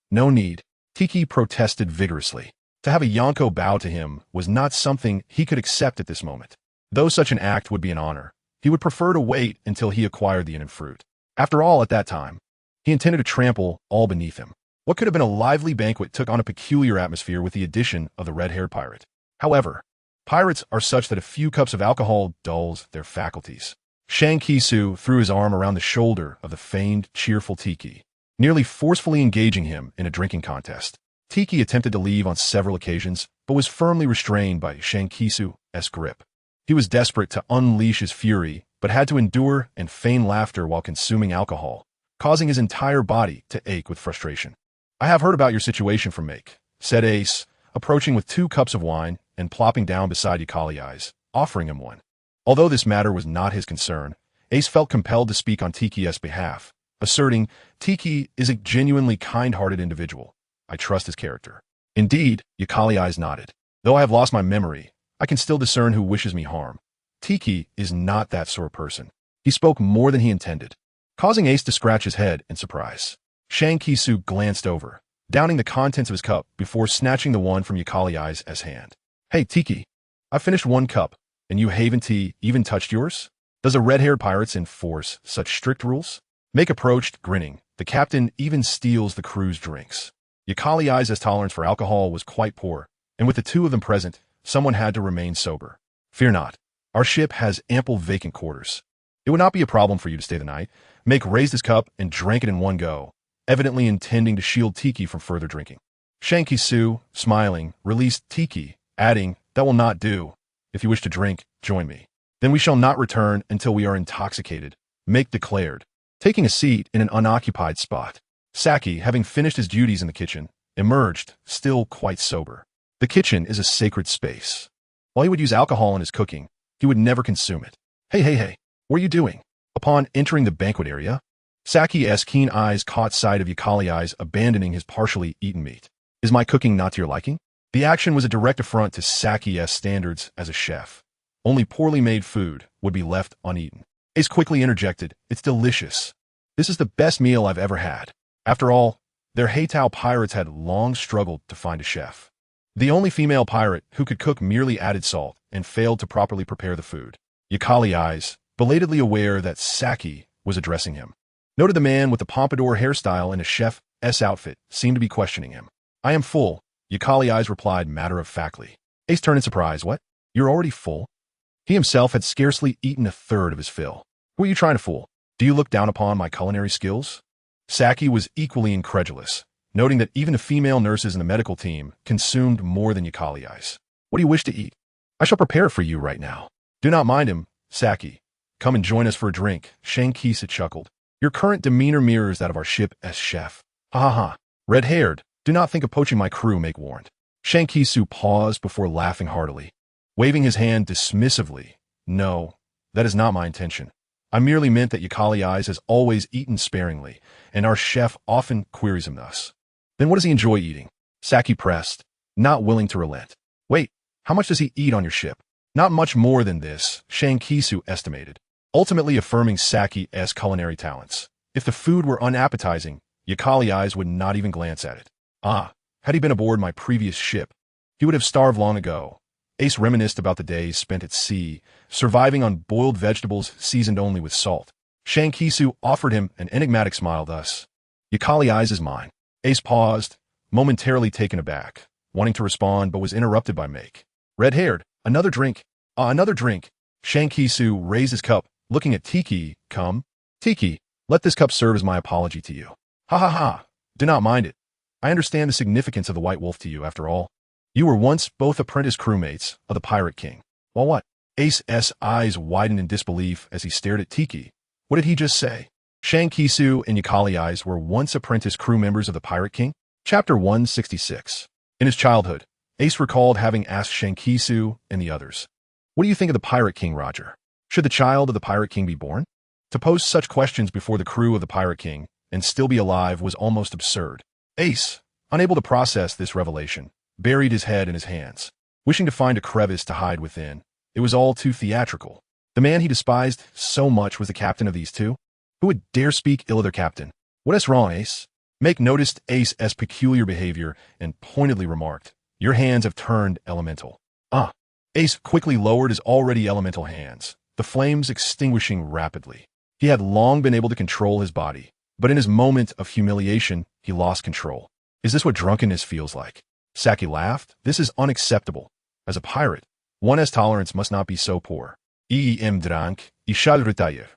[SPEAKER 1] Tiki protested vigorously. To have a Yonko bow to him was not something he could accept at this moment. Though such an act would be an honor, he would prefer to wait until he acquired the hidden fruit. After all, at that time, he intended to trample all beneath him. What could have been a lively banquet took on a peculiar atmosphere with the addition of the red-haired pirate. However, pirates are such that a few cups of alcohol dulls their faculties. Shankisu threw his arm around the shoulder of the feigned, cheerful Tiki, nearly forcefully engaging him in a drinking contest. Tiki attempted to leave on several occasions, but was firmly restrained by Shankisu's grip. He was desperate to unleash his fury, but had to endure and feign laughter while consuming alcohol, causing his entire body to ache with frustration. I have heard about your situation from Make, said Ace, approaching with 2 cups of wine and plopping down beside Yakali Eyes, offering him one. Although this matter was not his concern, Ace felt compelled to speak on Tiki's behalf, asserting, Tiki is a genuinely kind-hearted individual. I trust his character. Indeed, Yakali Eyes nodded. Though I have lost my memory, I can still discern who wishes me harm. Tiki is not that sort of person. He spoke more than he intended, causing Ace to scratch his head in surprise. Shankisu glanced over, downing the contents of his cup before snatching the one from Yakali Eyes' hand. Hey, Tiki, I finished 1 cup, and you haven't even touched yours? Does a red-haired pirates enforce such strict rules? Make approached, grinning. The captain even steals the crew's drinks. Yakali Eyes' tolerance for alcohol was quite poor, and with the 2 of them present, someone had to remain sober. Fear not. Our ship has ample vacant quarters. It would not be a problem for you to stay the night. Make raised his cup and drank it in one go, evidently intending to shield Tiki from further drinking. Shankisu, smiling, released Tiki, adding, that will not do. If you wish to drink, join me. Then we shall not return until we are intoxicated, Make declared, taking a seat in an unoccupied spot. Saki, having finished his duties in the kitchen, emerged, still quite sober. The kitchen is a sacred space. While he would use alcohol in his cooking, he would never consume it. Hey, what are you doing? Upon entering the banquet area, Saki's keen eyes caught sight of Yakali Eyes abandoning his partially eaten meat. Is my cooking not to your liking? The action was a direct affront to Saki's standards as a chef. Only poorly made food would be left uneaten. Ace quickly interjected, "It's delicious. This is the best meal I've ever had." After all, their Haitao pirates had long struggled to find a chef. The only female pirate who could cook merely added salt and failed to properly prepare the food. Yakali Eyes, belatedly aware that Saki was addressing him, noted the man with the pompadour hairstyle and a chef's outfit seemed to be questioning him. "I am full," Yakali Eyes replied matter-of-factly. Ace turned in surprise. "What? You're already full?" He himself had scarcely eaten a third of his fill. "Who are you trying to fool? Do you look down upon my culinary skills?" Saki was equally incredulous, noting that even the female nurses in the medical team consumed more than Yakali Eyes. "What do you wish to eat? I shall prepare it for you right now." "Do not mind him, Saki. Come and join us for a drink," Shankisa chuckled. "Your current demeanor mirrors that of our ship as chef." "Ha ha ha. Red-haired, do not think of poaching my crew, make warned." Shankisu paused before laughing heartily, waving his hand dismissively. "No, that is not my intention. I merely meant that Yakali Eyes has always eaten sparingly, and our chef often queries him thus." "Then what does he enjoy eating?" Saki pressed, not willing to relent. "Wait, how much does he eat on your ship?" "Not much more than this," Shankisu estimated, ultimately affirming Saki's culinary talents. If the food were unappetizing, Yakali Eyes would not even glance at it. Had he been aboard my previous ship, he would have starved long ago. Ace reminisced about the days spent at sea, surviving on boiled vegetables seasoned only with salt. Shankisu offered him an enigmatic smile thus. "Yakali Eyes is mine." Ace paused, momentarily taken aback, wanting to respond but was interrupted by Make. "Red-haired, another drink." Another drink." Shankisu raised his cup, looking at Tiki. "Come. Tiki, let this cup serve as my apology to you." "Ha ha ha. Do not mind it. I understand the significance of the White Wolf to you, after all. You were once both apprentice crewmates of the Pirate King." "Well, what?" Ace's eyes widened in disbelief as he stared at Tiki. What did he just say? Shankisu and Yakali Eyes were once apprentice crew members of the Pirate King? Chapter 166. In his childhood, Ace recalled having asked Shankisu and the others, "What do you think of the Pirate King, Roger? Should the child of the Pirate King be born?" To pose such questions before the crew of the Pirate King and still be alive was almost absurd. Ace, unable to process this revelation, buried his head in his hands, wishing to find a crevice to hide within. It was all too theatrical. The man he despised so much was the captain of these two? Who would dare speak ill of their captain? "What is wrong, Ace?" Make noticed Ace's peculiar behavior and pointedly remarked, "Your hands have turned elemental." Ace quickly lowered his already elemental hands, the flames extinguishing rapidly. He had long been able to control his body, but in his moment of humiliation, he lost control. "Is this what drunkenness feels like?" Saki laughed. "This is unacceptable. As a pirate, one's tolerance must not be so poor. Drank, I shall retire."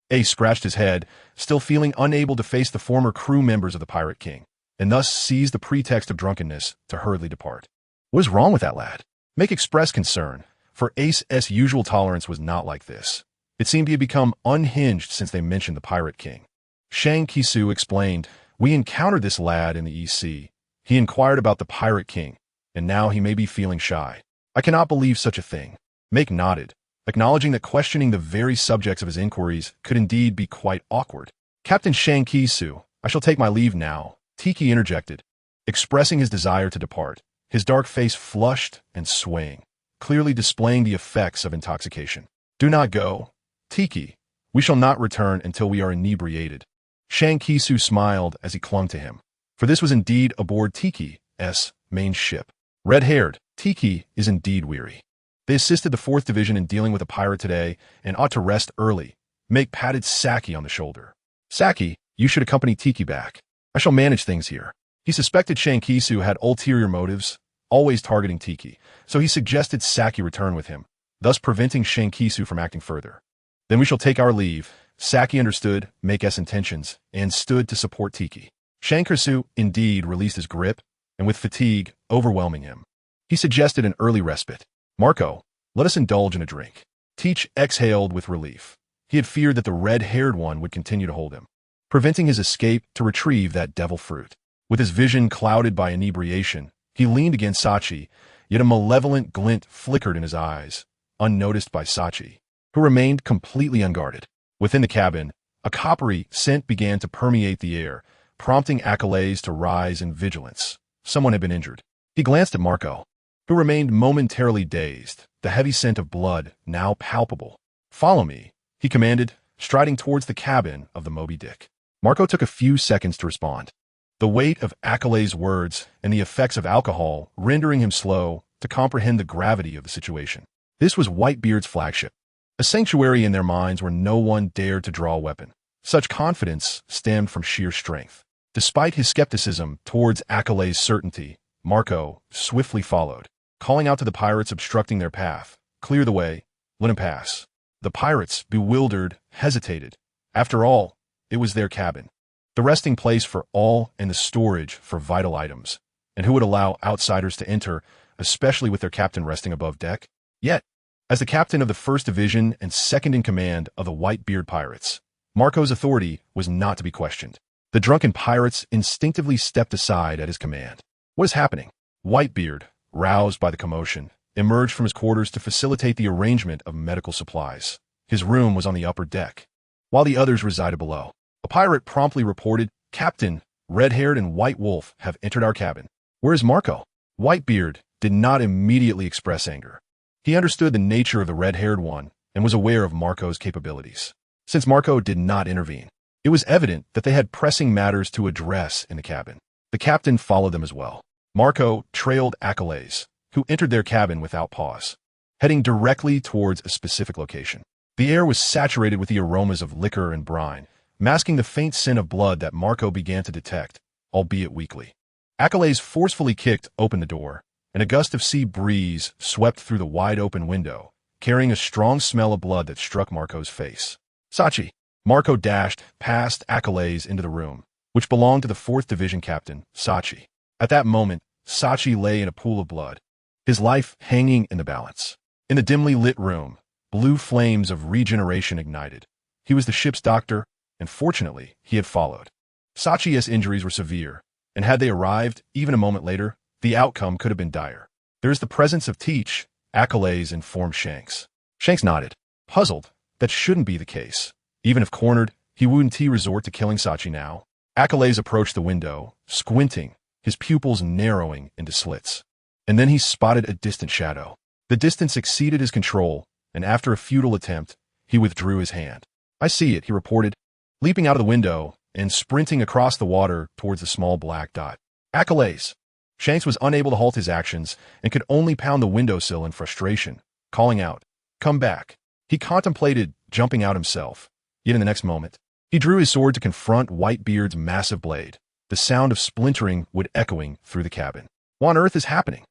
[SPEAKER 1] Ace scratched his head, still feeling unable to face the former crew members of the Pirate King, and thus seized the pretext of drunkenness to hurriedly depart. What is wrong with that lad? Make express concern, for Ace's usual tolerance was not like this. It seemed he had become unhinged since they mentioned the Pirate King. Shankisu explained, "We encountered this lad in the EC. He inquired about the Pirate King, and now he may be feeling shy. I cannot believe such a thing." Make nodded, acknowledging that questioning the very subjects of his inquiries could indeed be quite awkward. "Captain Shankisu, I shall take my leave now," Tiki interjected, expressing his desire to depart, his dark face flushed and swaying, clearly displaying the effects of intoxication. "Do not go, Tiki. We shall not return until we are inebriated." Shankisu smiled as he clung to him, for this was indeed aboard Tiki's main ship. Red-haired, Tiki is indeed weary. They assisted the 4th Division in dealing with a pirate today and ought to rest early. Make patted Saki on the shoulder. "Saki, you should accompany Tiki back. I shall manage things here." He suspected Shankisu had ulterior motives, always targeting Tiki, so he suggested Saki return with him, thus preventing Shankisu from acting further. "Then we shall take our leave." Saki understood Make's intentions and stood to support Tiki. Shankisu indeed released his grip, and with fatigue overwhelming him, he suggested an early respite. "Marco, let us indulge in a drink." Teach exhaled with relief. He had feared that the red-haired one would continue to hold him, preventing his escape to retrieve that devil fruit. With his vision clouded by inebriation, he leaned against Sachi, yet a malevolent glint flickered in his eyes, unnoticed by Sachi, who remained completely unguarded. Within the cabin, a coppery scent began to permeate the air, prompting Achilles to rise in vigilance. someone had been injured. He glanced at Marco, who remained momentarily dazed, the heavy scent of blood now palpable. "Follow me," he commanded, striding towards the cabin of the Moby Dick. Marco took a few seconds to respond, the weight of Aquilei's words and the effects of alcohol rendering him slow to comprehend the gravity of the situation. This was Whitebeard's flagship, a sanctuary in their minds where no one dared to draw a weapon. Such confidence stemmed from sheer strength. Despite his skepticism towards Aquilei's certainty, Marco swiftly followed, calling out to the pirates obstructing their path, "Clear the way, let him pass." The pirates, bewildered, hesitated. After all, it was their cabin, the resting place for all and the storage for vital items, and who would allow outsiders to enter, especially with their captain resting above deck? Yet, as the captain of the 1st Division and second in command of the Whitebeard pirates, Marco's authority was not to be questioned. The drunken pirates instinctively stepped aside at his command. "What is happening?" Whitebeard, roused by the commotion, emerged from his quarters to facilitate the arrangement of medical supplies. His room was on the upper deck, while the others resided below. A pirate promptly reported, "Captain, Red-Haired and White Wolf have entered our cabin." "Where is Marco?" Whitebeard did not immediately express anger. He understood the nature of the red-haired one and was aware of Marco's capabilities. Since Marco did not intervene, it was evident that they had pressing matters to address in the cabin. The captain followed them as well. Marco trailed Aquilei's, who entered their cabin without pause, heading directly towards a specific location. The air was saturated with the aromas of liquor and brine, masking the faint scent of blood that Marco began to detect, albeit weakly. Aquilei's forcefully kicked open the door, and a gust of sea breeze swept through the wide-open window, carrying a strong smell of blood that struck Marco's face. "Sachi!" Marco dashed past Aquilei's into the room, which belonged to the 4th Division captain, Sachi. At that moment, Sachi lay in a pool of blood, his life hanging in the balance. In the dimly lit room, blue flames of regeneration ignited. He was the ship's doctor, and fortunately, he had followed. Sachi's injuries were severe, and had they arrived even a moment later, the outcome could have been dire. "There is the presence of Teach," Aquilei's informed Shanks. Shanks nodded, puzzled. That shouldn't be the case. Even if cornered, he wouldn't resort to killing Sachi now. Aquilei's approached the window, squinting, his pupils narrowing into slits. And then he spotted a distant shadow. The distance exceeded his control, and after a futile attempt, he withdrew his hand. "I see it," he reported, leaping out of the window and sprinting across the water towards the small black dot. "Aquilei's!" Shanks was unable to halt his actions and could only pound the windowsill in frustration, calling out, "Come back." He contemplated jumping out himself, yet in the next moment, he drew his sword to confront Whitebeard's massive blade, the sound of splintering wood echoing through the cabin. "What on earth is happening?"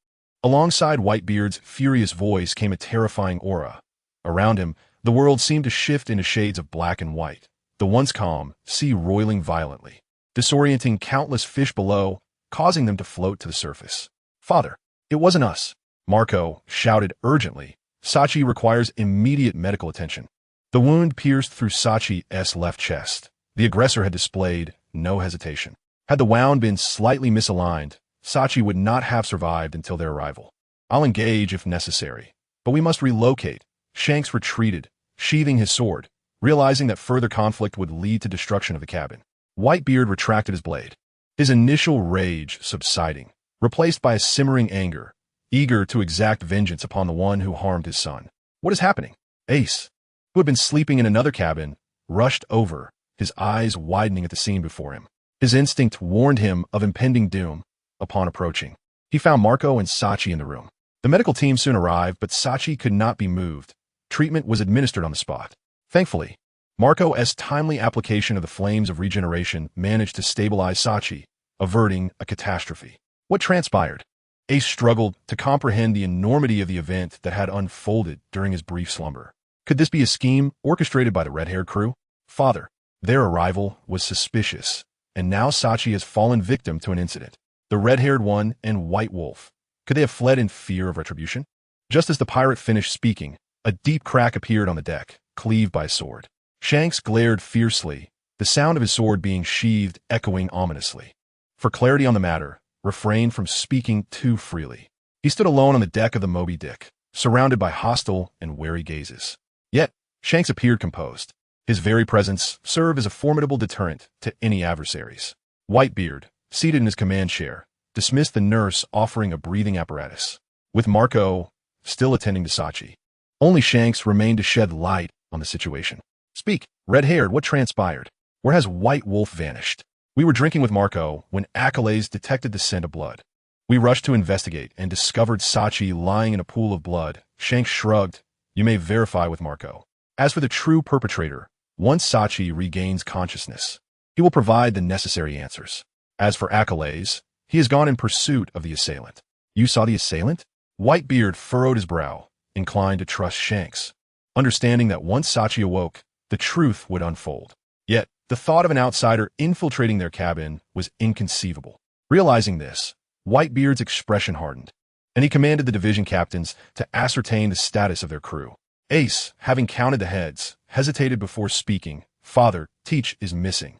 [SPEAKER 1] Alongside Whitebeard's furious voice came a terrifying aura. Around him, the world seemed to shift into shades of black and white, the once calm sea roiling violently, disorienting countless fish below, causing them to float to the surface. "Father, it wasn't us," Marco shouted urgently. "Sachi requires immediate medical attention." The wound pierced through Sachi's left chest. The aggressor had displayed no hesitation. Had the wound been slightly misaligned, Sachi would not have survived until their arrival. "I'll engage if necessary, but we must relocate." Shanks retreated, sheathing his sword, realizing that further conflict would lead to destruction of the cabin. Whitebeard retracted his blade, his initial rage subsiding, replaced by a simmering anger, eager to exact vengeance upon the one who harmed his son. "What is happening?" Ace, who had been sleeping in another cabin, rushed over, his eyes widening at the scene before him. His instinct warned him of impending doom. Upon approaching, he found Marco and Sachi in the room. The medical team soon arrived, but Sachi could not be moved. Treatment was administered on the spot. Thankfully, Marco's timely application of the flames of regeneration managed to stabilize Sachi, averting a catastrophe. What transpired? Ace struggled to comprehend the enormity of the event that had unfolded during his brief slumber. Could this be a scheme orchestrated by the red-haired crew? "Father." Their arrival was suspicious, and now Sachi has fallen victim to an incident. The red-haired one and White Wolf. Could they have fled in fear of retribution? Just as the pirate finished speaking, a deep crack appeared on the deck, cleaved by a sword. Shanks glared fiercely, the sound of his sword being sheathed echoing ominously. For clarity on the matter, refrained from speaking too freely. He stood alone on the deck of the Moby Dick, surrounded by hostile and wary gazes. Yet, Shanks appeared composed. His very presence served as a formidable deterrent to any adversaries. Whitebeard, seated in his command chair, dismissed the nurse offering a breathing apparatus, with Marco still attending to Sachi. Only Shanks remained to shed light on the situation. Speak, red-haired, what transpired? Where has White Wolf vanished? We were drinking with Marco when Achilles detected the scent of blood. We rushed to investigate and discovered Sachi lying in a pool of blood. Shanks shrugged. You may verify with Marco. As for the true perpetrator, once Sachi regains consciousness, he will provide the necessary answers. As for Achilles, he has gone in pursuit of the assailant. You saw the assailant? Whitebeard furrowed his brow, inclined to trust Shanks, understanding that once Sachi awoke, the truth would unfold. Yet, the thought of an outsider infiltrating their cabin was inconceivable. Realizing this, Whitebeard's expression hardened, and he commanded the division captains to ascertain the status of their crew. Ace, having counted the heads, hesitated before speaking. Father, Teach is missing.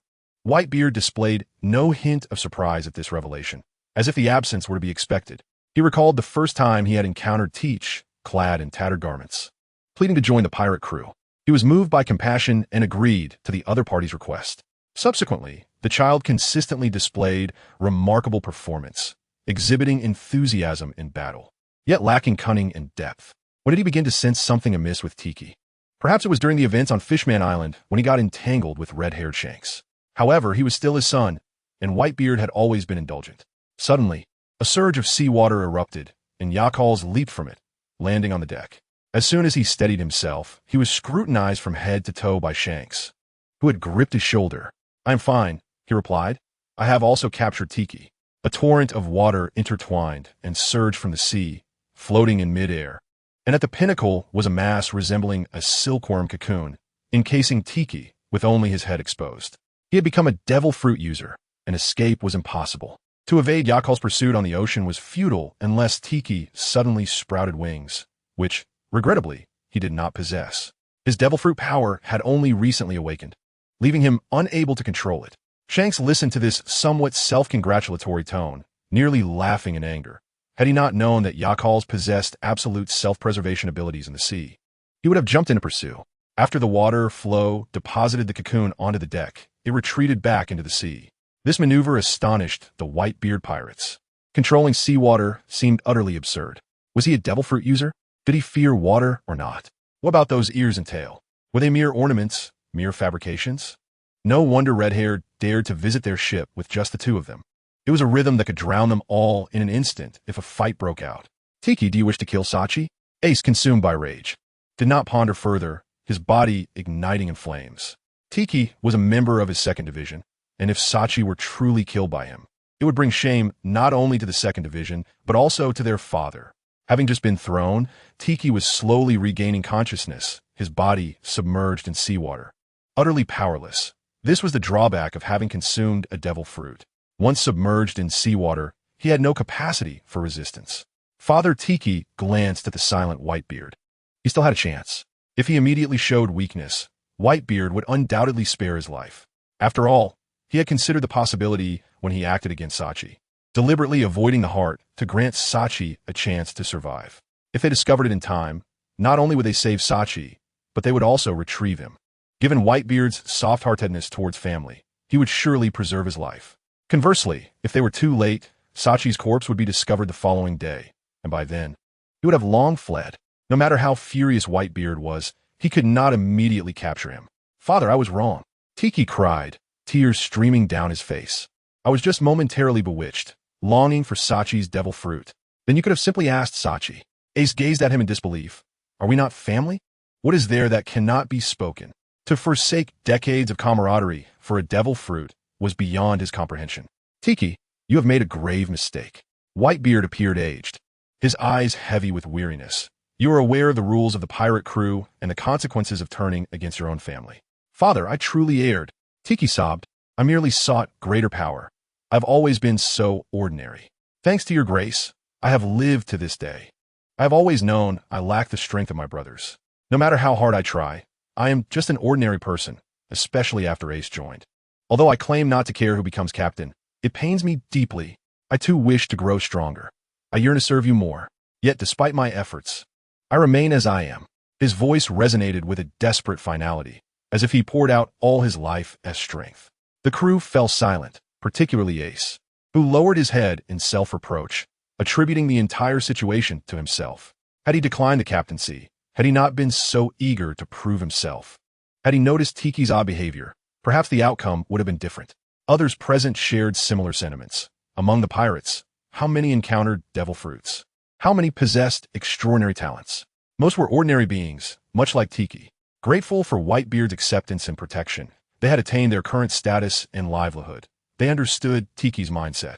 [SPEAKER 1] Whitebeard displayed no hint of surprise at this revelation, as if the absence were to be expected. He recalled the first time he had encountered Teach, clad in tattered garments, pleading to join the pirate crew. He was moved by compassion and agreed to the other party's request. Subsequently, the child consistently displayed remarkable performance, exhibiting enthusiasm in battle, yet lacking cunning and depth. When did he begin to sense something amiss with Tiki? Perhaps it was during the events on Fishman Island when he got entangled with red-haired Shanks. However, he was still his son, and Whitebeard had always been indulgent. Suddenly, a surge of seawater erupted, and Yakals leaped from it, landing on the deck. As soon as he steadied himself, he was scrutinized from head to toe by Shanks, who had gripped his shoulder. I'm fine, he replied. I have also captured Tiki. A torrent of water intertwined and surged from the sea, floating in midair, and at the pinnacle was a mass resembling a silkworm cocoon, encasing Tiki with only his head exposed. He had become a devil fruit user, and escape was impossible. To evade Yakal's pursuit on the ocean was futile unless Tiki suddenly sprouted wings, which, regrettably, he did not possess. His devil fruit power had only recently awakened, leaving him unable to control it. Shanks listened to this somewhat self-congratulatory tone, nearly laughing in anger. Had he not known that Yakals possessed absolute self-preservation abilities in the sea, he would have jumped in to pursue. After the water flow deposited the cocoon onto the deck, it retreated back into the sea. This maneuver astonished the Whitebeard pirates. Controlling seawater seemed utterly absurd. Was he a devil fruit user? Did he fear water or not? What about those ears and tail? Were they mere ornaments, mere fabrications? No wonder Redhair dared to visit their ship with just the two of them. It was a rhythm that could drown them all in an instant if a fight broke out. Tiki, do you wish to kill Sachi? Ace, consumed by rage, did not ponder further, his body igniting in flames. Tiki was a member of his second division, and if Sachi were truly killed by him, it would bring shame not only to the second division, but also to their father. Having just been thrown, Tiki was slowly regaining consciousness, his body submerged in seawater. Utterly powerless. This was the drawback of having consumed a devil fruit. Once submerged in seawater, he had no capacity for resistance. Father Tiki glanced at the silent Whitebeard. He still had a chance. If he immediately showed weakness, Whitebeard would undoubtedly spare his life. After all, he had considered the possibility when he acted against Sachi, deliberately avoiding the heart to grant Sachi a chance to survive. If they discovered it in time, not only would they save Sachi, but they would also retrieve him. Given Whitebeard's soft-heartedness towards family, he would surely preserve his life. Conversely, if they were too late, Sachi's corpse would be discovered the following day, and by then, he would have long fled. No matter how furious Whitebeard was, he could not immediately capture him. Father, I was wrong. Tiki cried, tears streaming down his face. I was just momentarily bewitched, longing for Sachi's devil fruit. Then you could have simply asked Sachi. Ace gazed at him in disbelief. Are we not family? What is there that cannot be spoken? To forsake decades of camaraderie for a devil fruit was beyond his comprehension. Tiki, you have made a grave mistake. Whitebeard appeared aged, his eyes heavy with weariness. You are aware of the rules of the pirate crew and the consequences of turning against your own family. Father, I truly erred. Tiki sobbed. I merely sought greater power. I've always been so ordinary. Thanks to your grace, I have lived to this day. I have always known I lack the strength of my brothers. No matter how hard I try, I am just an ordinary person, especially after Ace joined. Although I claim not to care who becomes captain, it pains me deeply. I too wish to grow stronger. I yearn to serve you more. Yet despite my efforts, I remain as I am. His voice resonated with a desperate finality, as if he poured out all his life as strength. The crew fell silent, particularly Ace, who who lowered his head in self-reproach, attributing the entire situation to himself. Had he declined the captaincy, had he not been so eager to prove himself, had he noticed Tiki's odd behavior, perhaps the outcome would have been different. Others present shared similar sentiments. Among the pirates, how many encountered devil fruits? How many possessed extraordinary talents? Most were ordinary beings, much like Tiki. Grateful for Whitebeard's acceptance and protection, they had attained their current status and livelihood. They understood Tiki's mindset.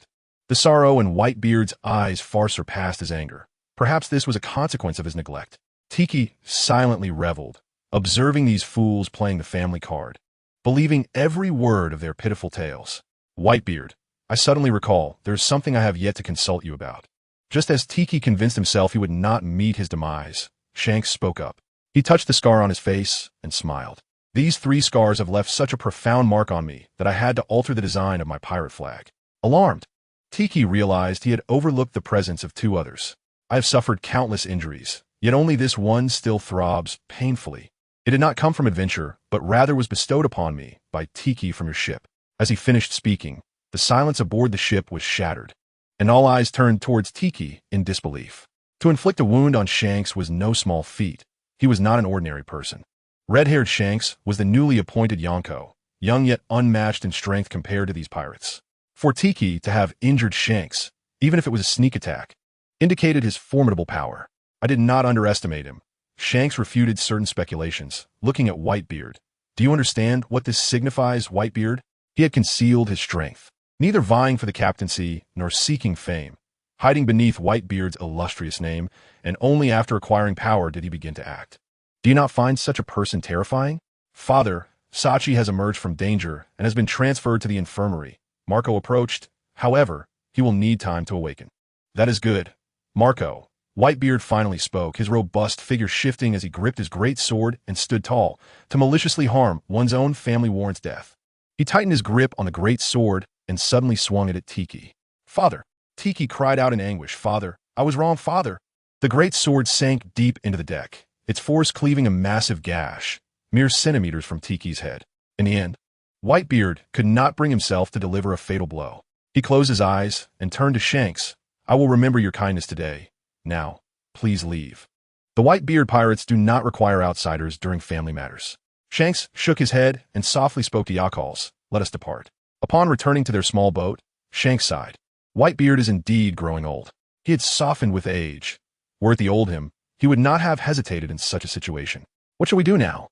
[SPEAKER 1] The sorrow in Whitebeard's eyes far surpassed his anger. Perhaps this was a consequence of his neglect. Tiki silently reveled, observing these fools playing the family card, believing every word of their pitiful tales. Whitebeard, I suddenly recall, there is something I have yet to consult you about. Just as Tiki convinced himself he would not meet his demise, Shanks spoke up. He touched the scar on his face and smiled. These 3 scars have left such a profound mark on me that I had to alter the design of my pirate flag. Alarmed, Tiki realized he had overlooked the presence of 2 others. I have suffered countless injuries, yet only this one still throbs painfully. It did not come from adventure, but rather was bestowed upon me by Tiki from your ship. As he finished speaking, the silence aboard the ship was shattered, and all eyes turned towards Tiki in disbelief. To inflict a wound on Shanks was no small feat. He was not an ordinary person. Red-haired Shanks was the newly appointed Yonko, young yet unmatched in strength compared to these pirates. For Tiki to have injured Shanks, even if it was a sneak attack, indicated his formidable power. I did not underestimate him. Shanks refuted certain speculations, looking at Whitebeard. Do you understand what this signifies, Whitebeard? He had concealed his strength, neither vying for the captaincy nor seeking fame, hiding beneath Whitebeard's illustrious name, and only after acquiring power did he begin to act. Do you not find such a person terrifying? Father, Sachi has emerged from danger and has been transferred to the infirmary. Marco approached. However, he will need time to awaken. That is good. Marco. Whitebeard finally spoke, his robust figure shifting as he gripped his great sword and stood tall, to maliciously harm one's own family warrants death. He tightened his grip on the great sword and suddenly swung it at Tiki. Father! Tiki cried out in anguish. Father! I was wrong, Father! The great sword sank deep into the deck, its force cleaving a massive gash, mere centimeters from Tiki's head. In the end, Whitebeard could not bring himself to deliver a fatal blow. He closed his eyes and turned to Shanks. I will remember your kindness today. Now, please leave. The Whitebeard pirates do not require outsiders during family matters. Shanks shook his head and softly spoke to Yakals. Let us depart. Upon returning to their small boat, Shanks sighed. Whitebeard is indeed growing old. He had softened with age. Were it the old him, he would not have hesitated in such a situation. What shall we do now?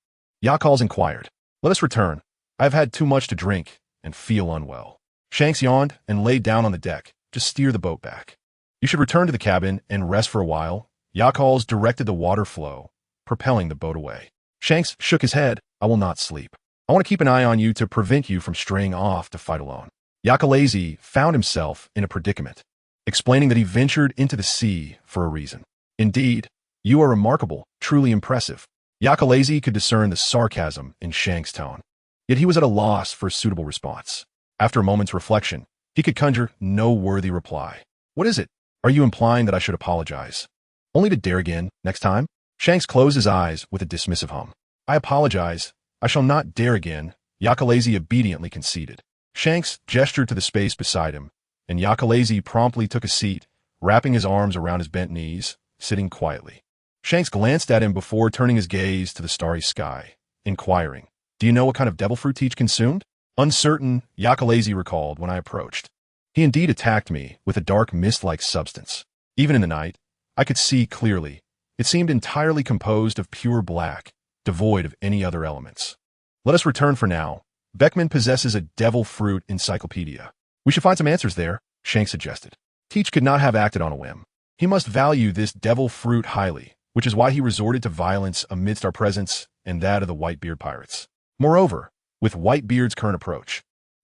[SPEAKER 1] Yakals inquired. Let us return. I have had too much to drink and feel unwell. Shanks yawned and laid down on the deck to steer the boat back. You should return to the cabin and rest for a while. Yakals directed the water flow, propelling the boat away. Shanks shook his head. I will not sleep. I want to keep an eye on you to prevent you from straying off to fight alone. Yakalazi found himself in a predicament, explaining that he ventured into the sea for a reason. Indeed, you are remarkable, truly impressive. Yakalazi could discern the sarcasm in Shanks' tone, yet he was at a loss for a suitable response. After a moment's reflection, he could conjure no worthy reply. What is it? Are you implying that I should apologize? Only to dare again, next time? Shanks closed his eyes with a dismissive hum. I apologize. I shall not dare again. Yakalazi obediently conceded. Shanks gestured to the space beside him, and Yakalazi promptly took a seat, wrapping his arms around his bent knees, sitting quietly. Shanks glanced at him before turning his gaze to the starry sky, inquiring, Do you know what kind of devil fruit Teach consumed? Uncertain, Yakalazi recalled when I approached. He indeed attacked me with a dark mist-like substance. Even in the night, I could see clearly. It seemed entirely composed of pure black, devoid of any other elements. Let us return for now. Beckman possesses a devil fruit encyclopedia. We should find some answers there, Shanks suggested. Teach could not have acted on a whim. He must value this devil fruit highly, which is why he resorted to violence amidst our presence and that of the Whitebeard pirates. Moreover, with Whitebeard's current approach,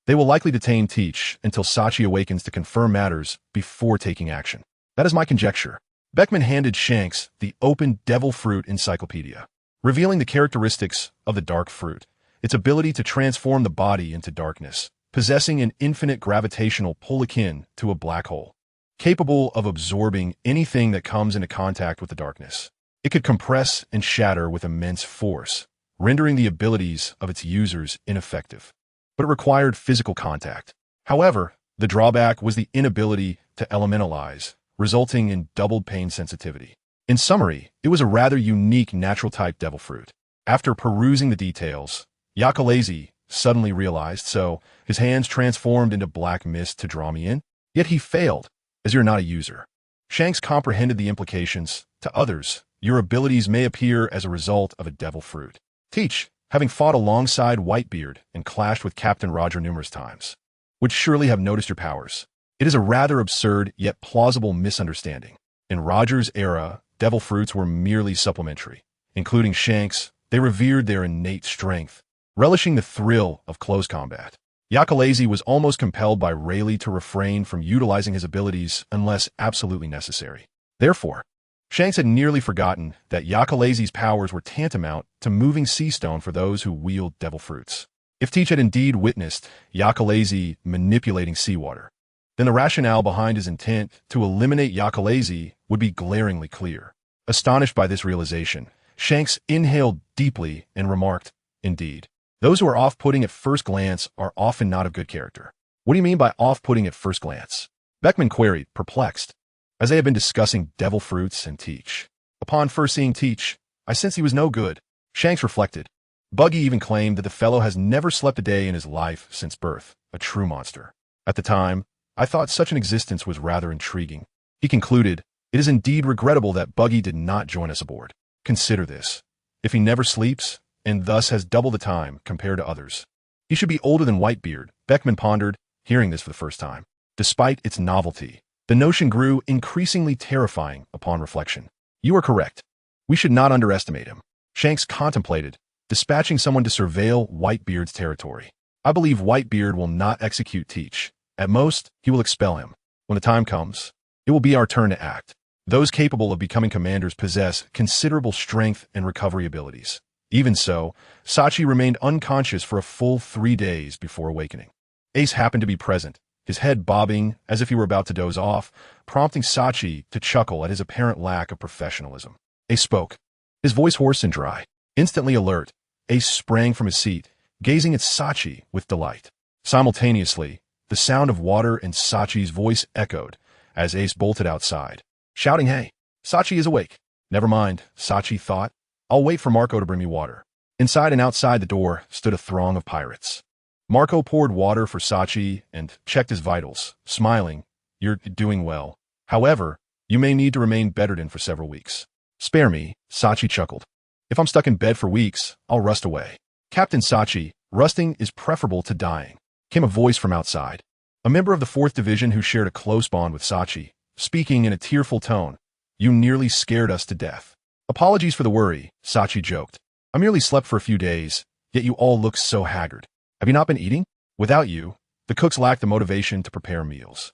[SPEAKER 1] they will likely detain Teach until Sachi awakens to confirm matters before taking action. That is my conjecture. Beckman handed Shanks the open devil fruit encyclopedia, revealing the characteristics of the dark fruit, its ability to transform the body into darkness, possessing an infinite gravitational pull akin to a black hole, capable of absorbing anything that comes into contact with the darkness. It could compress and shatter with immense force, rendering the abilities of its users ineffective. But it required physical contact. However, The drawback was the inability to elementalize, resulting in doubled pain sensitivity. In summary, it was a rather unique natural-type devil fruit. After perusing the details, Yakalezi suddenly realized, so his hands transformed into black mist to draw me in. Yet he failed, as you're not a user. Shanks comprehended the implications. To others, your abilities may appear as a result of a devil fruit. Teach, having fought alongside Whitebeard and clashed with Captain Roger numerous times, would surely have noticed your powers. It is a rather absurd yet plausible misunderstanding. In Roger's era, devil fruits were merely supplementary. Including Shanks, they revered their innate strength, relishing the thrill of close combat. Yakalezi was almost compelled by Rayleigh to refrain from utilizing his abilities unless absolutely necessary. Therefore, Shanks had nearly forgotten that Yakalezi's powers were tantamount to moving sea stone for those who wield devil fruits. If Teach had indeed witnessed Yakalezi manipulating seawater, then the rationale behind his intent to eliminate Yakalezi would be glaringly clear. Astonished by this realization, Shanks inhaled deeply and remarked, "Indeed, those who are off-putting at first glance are often not of good character." "What do you mean by off-putting at first glance?" Beckman queried, perplexed, as they had been discussing devil fruits and Teach. Upon first seeing Teach, I sensed he was no good. Shanks reflected. Buggy even claimed that the fellow has never slept a day in his life since birth, a true monster. At the time, I thought such an existence was rather intriguing. He concluded, "It is indeed regrettable that Buggy did not join us aboard. Consider this. If he never sleeps, and thus has double the time compared to others, he should be older than Whitebeard," Beckman pondered, hearing this for the first time. Despite its novelty, the notion grew increasingly terrifying upon reflection. "You are correct. We should not underestimate him." Shanks contemplated, dispatching someone to surveil Whitebeard's territory. "I believe Whitebeard will not execute Teach. At most, he will expel him. When the time comes, it will be our turn to act." Those capable of becoming commanders possess considerable strength and recovery abilities. Even so, Sachi remained unconscious for a full 3 days before awakening. Ace happened to be present, his head bobbing as if he were about to doze off, prompting Sachi to chuckle at his apparent lack of professionalism. Ace spoke, his voice hoarse and dry. Instantly alert, Ace sprang from his seat, gazing at Sachi with delight. Simultaneously, the sound of water and Sachi's voice echoed as Ace bolted outside, shouting, "Hey, Sachi is awake." "Never mind," Sachi thought. "I'll wait for Marco to bring me water." Inside and outside the door stood a throng of pirates. Marco poured water for Sachi and checked his vitals, smiling. "You're doing well. However, you may need to remain bedridden for several weeks." "Spare me," Sachi chuckled. "If I'm stuck in bed for weeks, I'll rust away." "Captain Sachi, rusting is preferable to dying," came a voice from outside. A member of the 4th Division who shared a close bond with Sachi, speaking in a tearful tone. "You nearly scared us to death." "Apologies for the worry," Sachi joked. "I merely slept for a few days, yet you all look so haggard. Have you not been eating? Without you, the cooks lacked the motivation to prepare meals."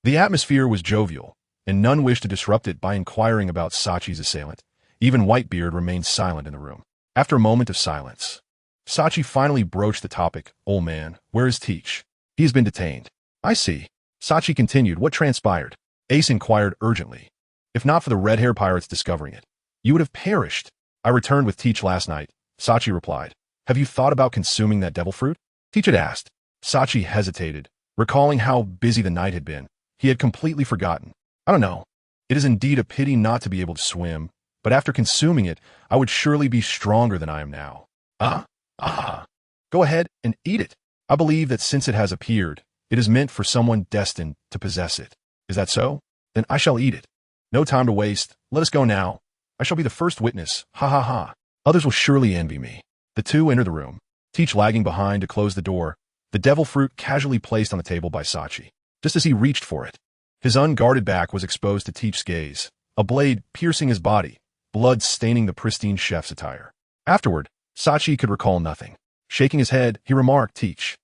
[SPEAKER 1] The atmosphere was jovial, and none wished to disrupt it by inquiring about Sachi's assailant. Even Whitebeard remained silent in the room. After a moment of silence, Sachi finally broached the topic. "Old man, where is Teach?" "He has been detained." "I see." Sachi continued, "What transpired?" Ace inquired urgently. "If not for the red-haired pirates discovering it, you would have perished." "I returned with Teach last night," Sachi replied. "Have you thought about consuming that devil fruit?" Teach had asked. Sachi hesitated, recalling how busy the night had been. He had completely forgotten. "I don't know. It is indeed a pity not to be able to swim, but after consuming it, I would surely be stronger than I am now." Go ahead and eat it. I believe that since it has appeared, it is meant for someone destined to possess it." "Is that so? Then I shall eat it." "No time to waste. Let us go now. I shall be the first witness. Ha ha ha. Others will surely envy me." The two entered the room, Teach lagging behind to close the door, the devil fruit casually placed on the table by Sachi. Just as he reached for it, his unguarded back was exposed to Teach's gaze, a blade piercing his body, blood staining the pristine chef's attire. Afterward, Sachi could recall nothing. Shaking his head, he remarked, "Teach.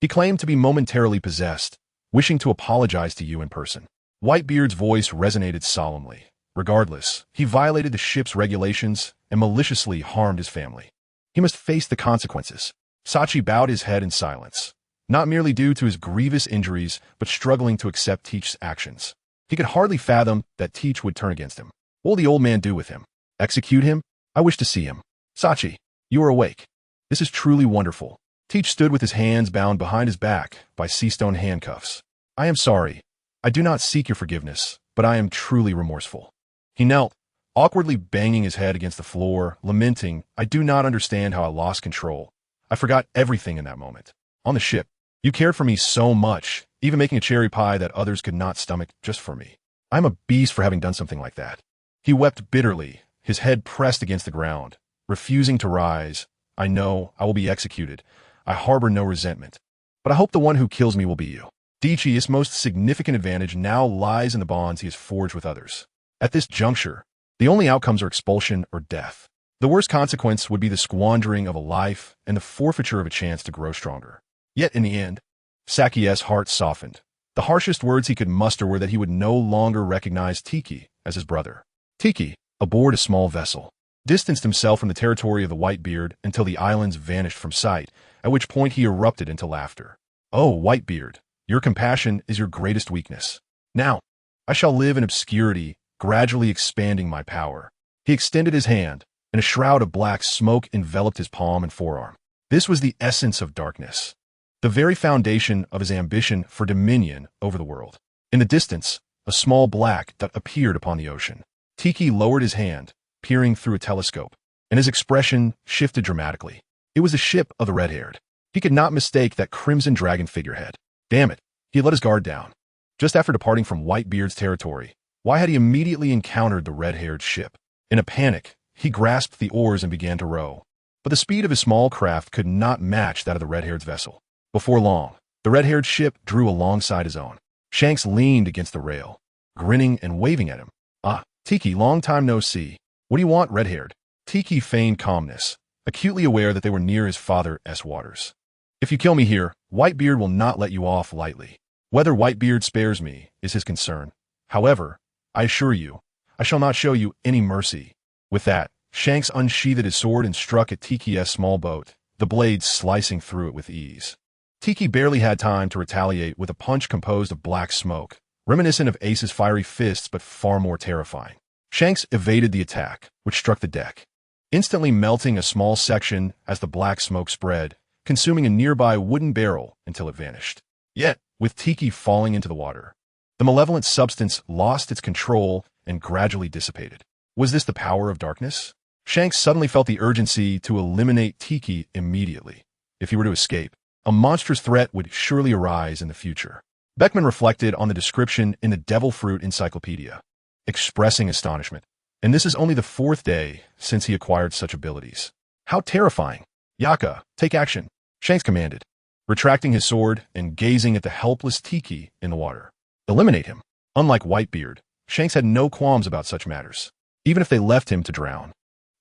[SPEAKER 1] He claimed to be momentarily possessed, wishing to apologize to you in person." Whitebeard's voice resonated solemnly. Regardless, he violated the ship's regulations and maliciously harmed his family. He must face the consequences. Sachi bowed his head in silence, not merely due to his grievous injuries, but struggling to accept Teach's actions. He could hardly fathom that Teach would turn against him. What will the old man do with him? Execute him? I wish to see him. "Sachi, you are awake. This is truly wonderful." Teach stood with his hands bound behind his back by sea stone handcuffs. I am sorry. I do not seek your forgiveness, but I am truly remorseful. He knelt, awkwardly banging his head against the floor, lamenting, I do not understand how I lost control. I forgot everything in that moment. On the ship, you cared for me so much, even making a cherry pie that others could not stomach just for me. I'm a beast for having done something like that. He wept bitterly, his head pressed against the ground, refusing to rise. I know I will be executed. I harbor no resentment. But I hope the one who kills me will be you. Decius' most significant advantage now lies in the bonds he has forged with others. At this juncture, the only outcomes are expulsion or death. The worst consequence would be the squandering of a life and the forfeiture of a chance to grow stronger. Yet in the end, Zacchaeus' heart softened. The harshest words he could muster were that he would no longer recognize Tiki as his brother. Tiki, aboard a small vessel, distanced himself from the territory of the Whitebeard until the islands vanished from sight, at which point he erupted into laughter. Oh, Whitebeard, your compassion is your greatest weakness. Now, I shall live in obscurity, gradually expanding my power. He extended his hand, and a shroud of black smoke enveloped his palm and forearm. This was the essence of darkness, the very foundation of his ambition for dominion over the world. In the distance, a small black dot appeared upon the ocean. Tiki lowered his hand, peering through a telescope, and his expression shifted dramatically. It was the ship of the red-haired. He could not mistake that crimson dragon figurehead. Damn it, he had let his guard down. Just after departing from Whitebeard's territory, why had he immediately encountered the red-haired ship? In a panic, he grasped the oars and began to row. But the speed of his small craft could not match that of the red-haired's vessel. Before long, the red-haired ship drew alongside his own. Shanks leaned against the rail, grinning and waving at him. Ah, Tiki, long time no see. What do you want, red-haired? Tiki feigned calmness, acutely aware that they were near his father's waters. If you kill me here, Whitebeard will not let you off lightly. Whether Whitebeard spares me is his concern. However, I assure you, I shall not show you any mercy. With that, Shanks unsheathed his sword and struck at Tiki's small boat, the blade slicing through it with ease. Tiki barely had time to retaliate with a punch composed of black smoke, reminiscent of Ace's fiery fists but far more terrifying. Shanks evaded the attack, which struck the deck, instantly melting a small section as the black smoke spread, consuming a nearby wooden barrel until it vanished. Yet, with Tiki falling into the water, the malevolent substance lost its control and gradually dissipated. Was this the power of darkness? Shanks suddenly felt the urgency to eliminate Tiki immediately. If he were to escape, a monstrous threat would surely arise in the future. Beckman reflected on the description in the Devil Fruit Encyclopedia, expressing astonishment. And this is only the 4th day since he acquired such abilities. How terrifying! Yaka, take action, Shanks commanded, retracting his sword and gazing at the helpless Tiki in the water. Eliminate him. Unlike Whitebeard, Shanks had no qualms about such matters, even if they left him to drown.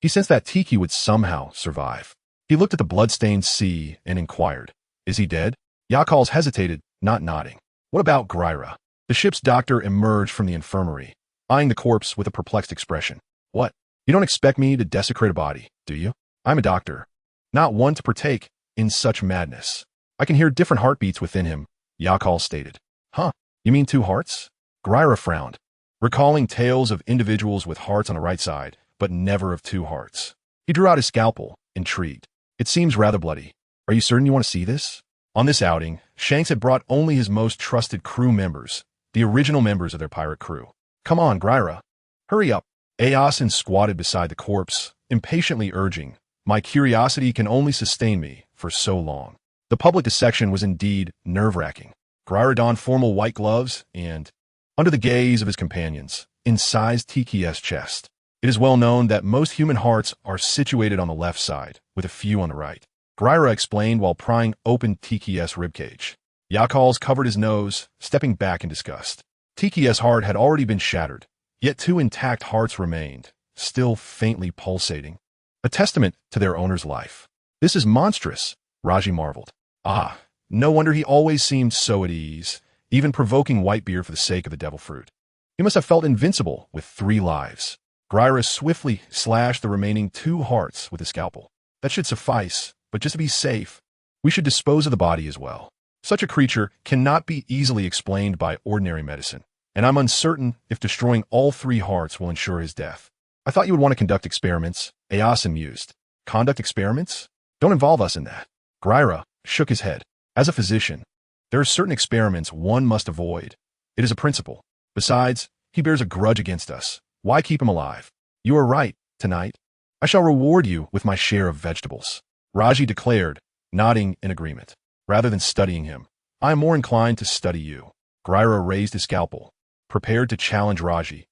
[SPEAKER 1] He sensed that Tiki would somehow survive. He looked at the blood-stained sea and inquired, is he dead? Yakals hesitated, not nodding. What about Gryra? The ship's doctor emerged from the infirmary, eyeing the corpse with a perplexed expression. What? You don't expect me to desecrate a body, do you? I'm a doctor, not one to partake in such madness. I can hear different heartbeats within him, Yakal stated. Huh? You mean 2 hearts? Gryra frowned, recalling tales of individuals with hearts on the right side, but never of 2 hearts. He drew out his scalpel, intrigued. It seems rather bloody. Are you certain you want to see this? On this outing, Shanks had brought only his most trusted crew members, the original members of their pirate crew. Come on, Gryra. Hurry up. Eosin squatted beside the corpse, impatiently urging, my curiosity can only sustain me for so long. The public dissection was indeed nerve-wracking. Gryra donned formal white gloves and, under the gaze of his companions, incised Tiki's chest. It is well known that most human hearts are situated on the left side, with a few on the right. Gryra explained while prying open Tiki's ribcage. Yakals covered his nose, stepping back in disgust. Tiki's heart had already been shattered, yet 2 intact hearts remained, still faintly pulsating, a testament to their owner's life. This is monstrous, Raji marveled. Ah, no wonder he always seemed so at ease, even provoking Whitebeard for the sake of the devil fruit. He must have felt invincible with 3 lives. Gryra swiftly slashed the remaining 2 hearts with his scalpel. That should suffice, but just to be safe, we should dispose of the body as well. Such a creature cannot be easily explained by ordinary medicine, and I'm uncertain if destroying all 3 hearts will ensure his death. I thought you would want to conduct experiments, Eosin mused. Conduct experiments? Don't involve us in that. Gryra shook his head. As a physician, There are certain experiments one must avoid. It is a principle. Besides, he bears a grudge against us. Why keep him alive? You are right. Tonight, I shall reward you with my share of vegetables, Raji declared, nodding in agreement. Rather than studying him, I am more inclined to study you. Gryra raised his scalpel, prepared to challenge Raji.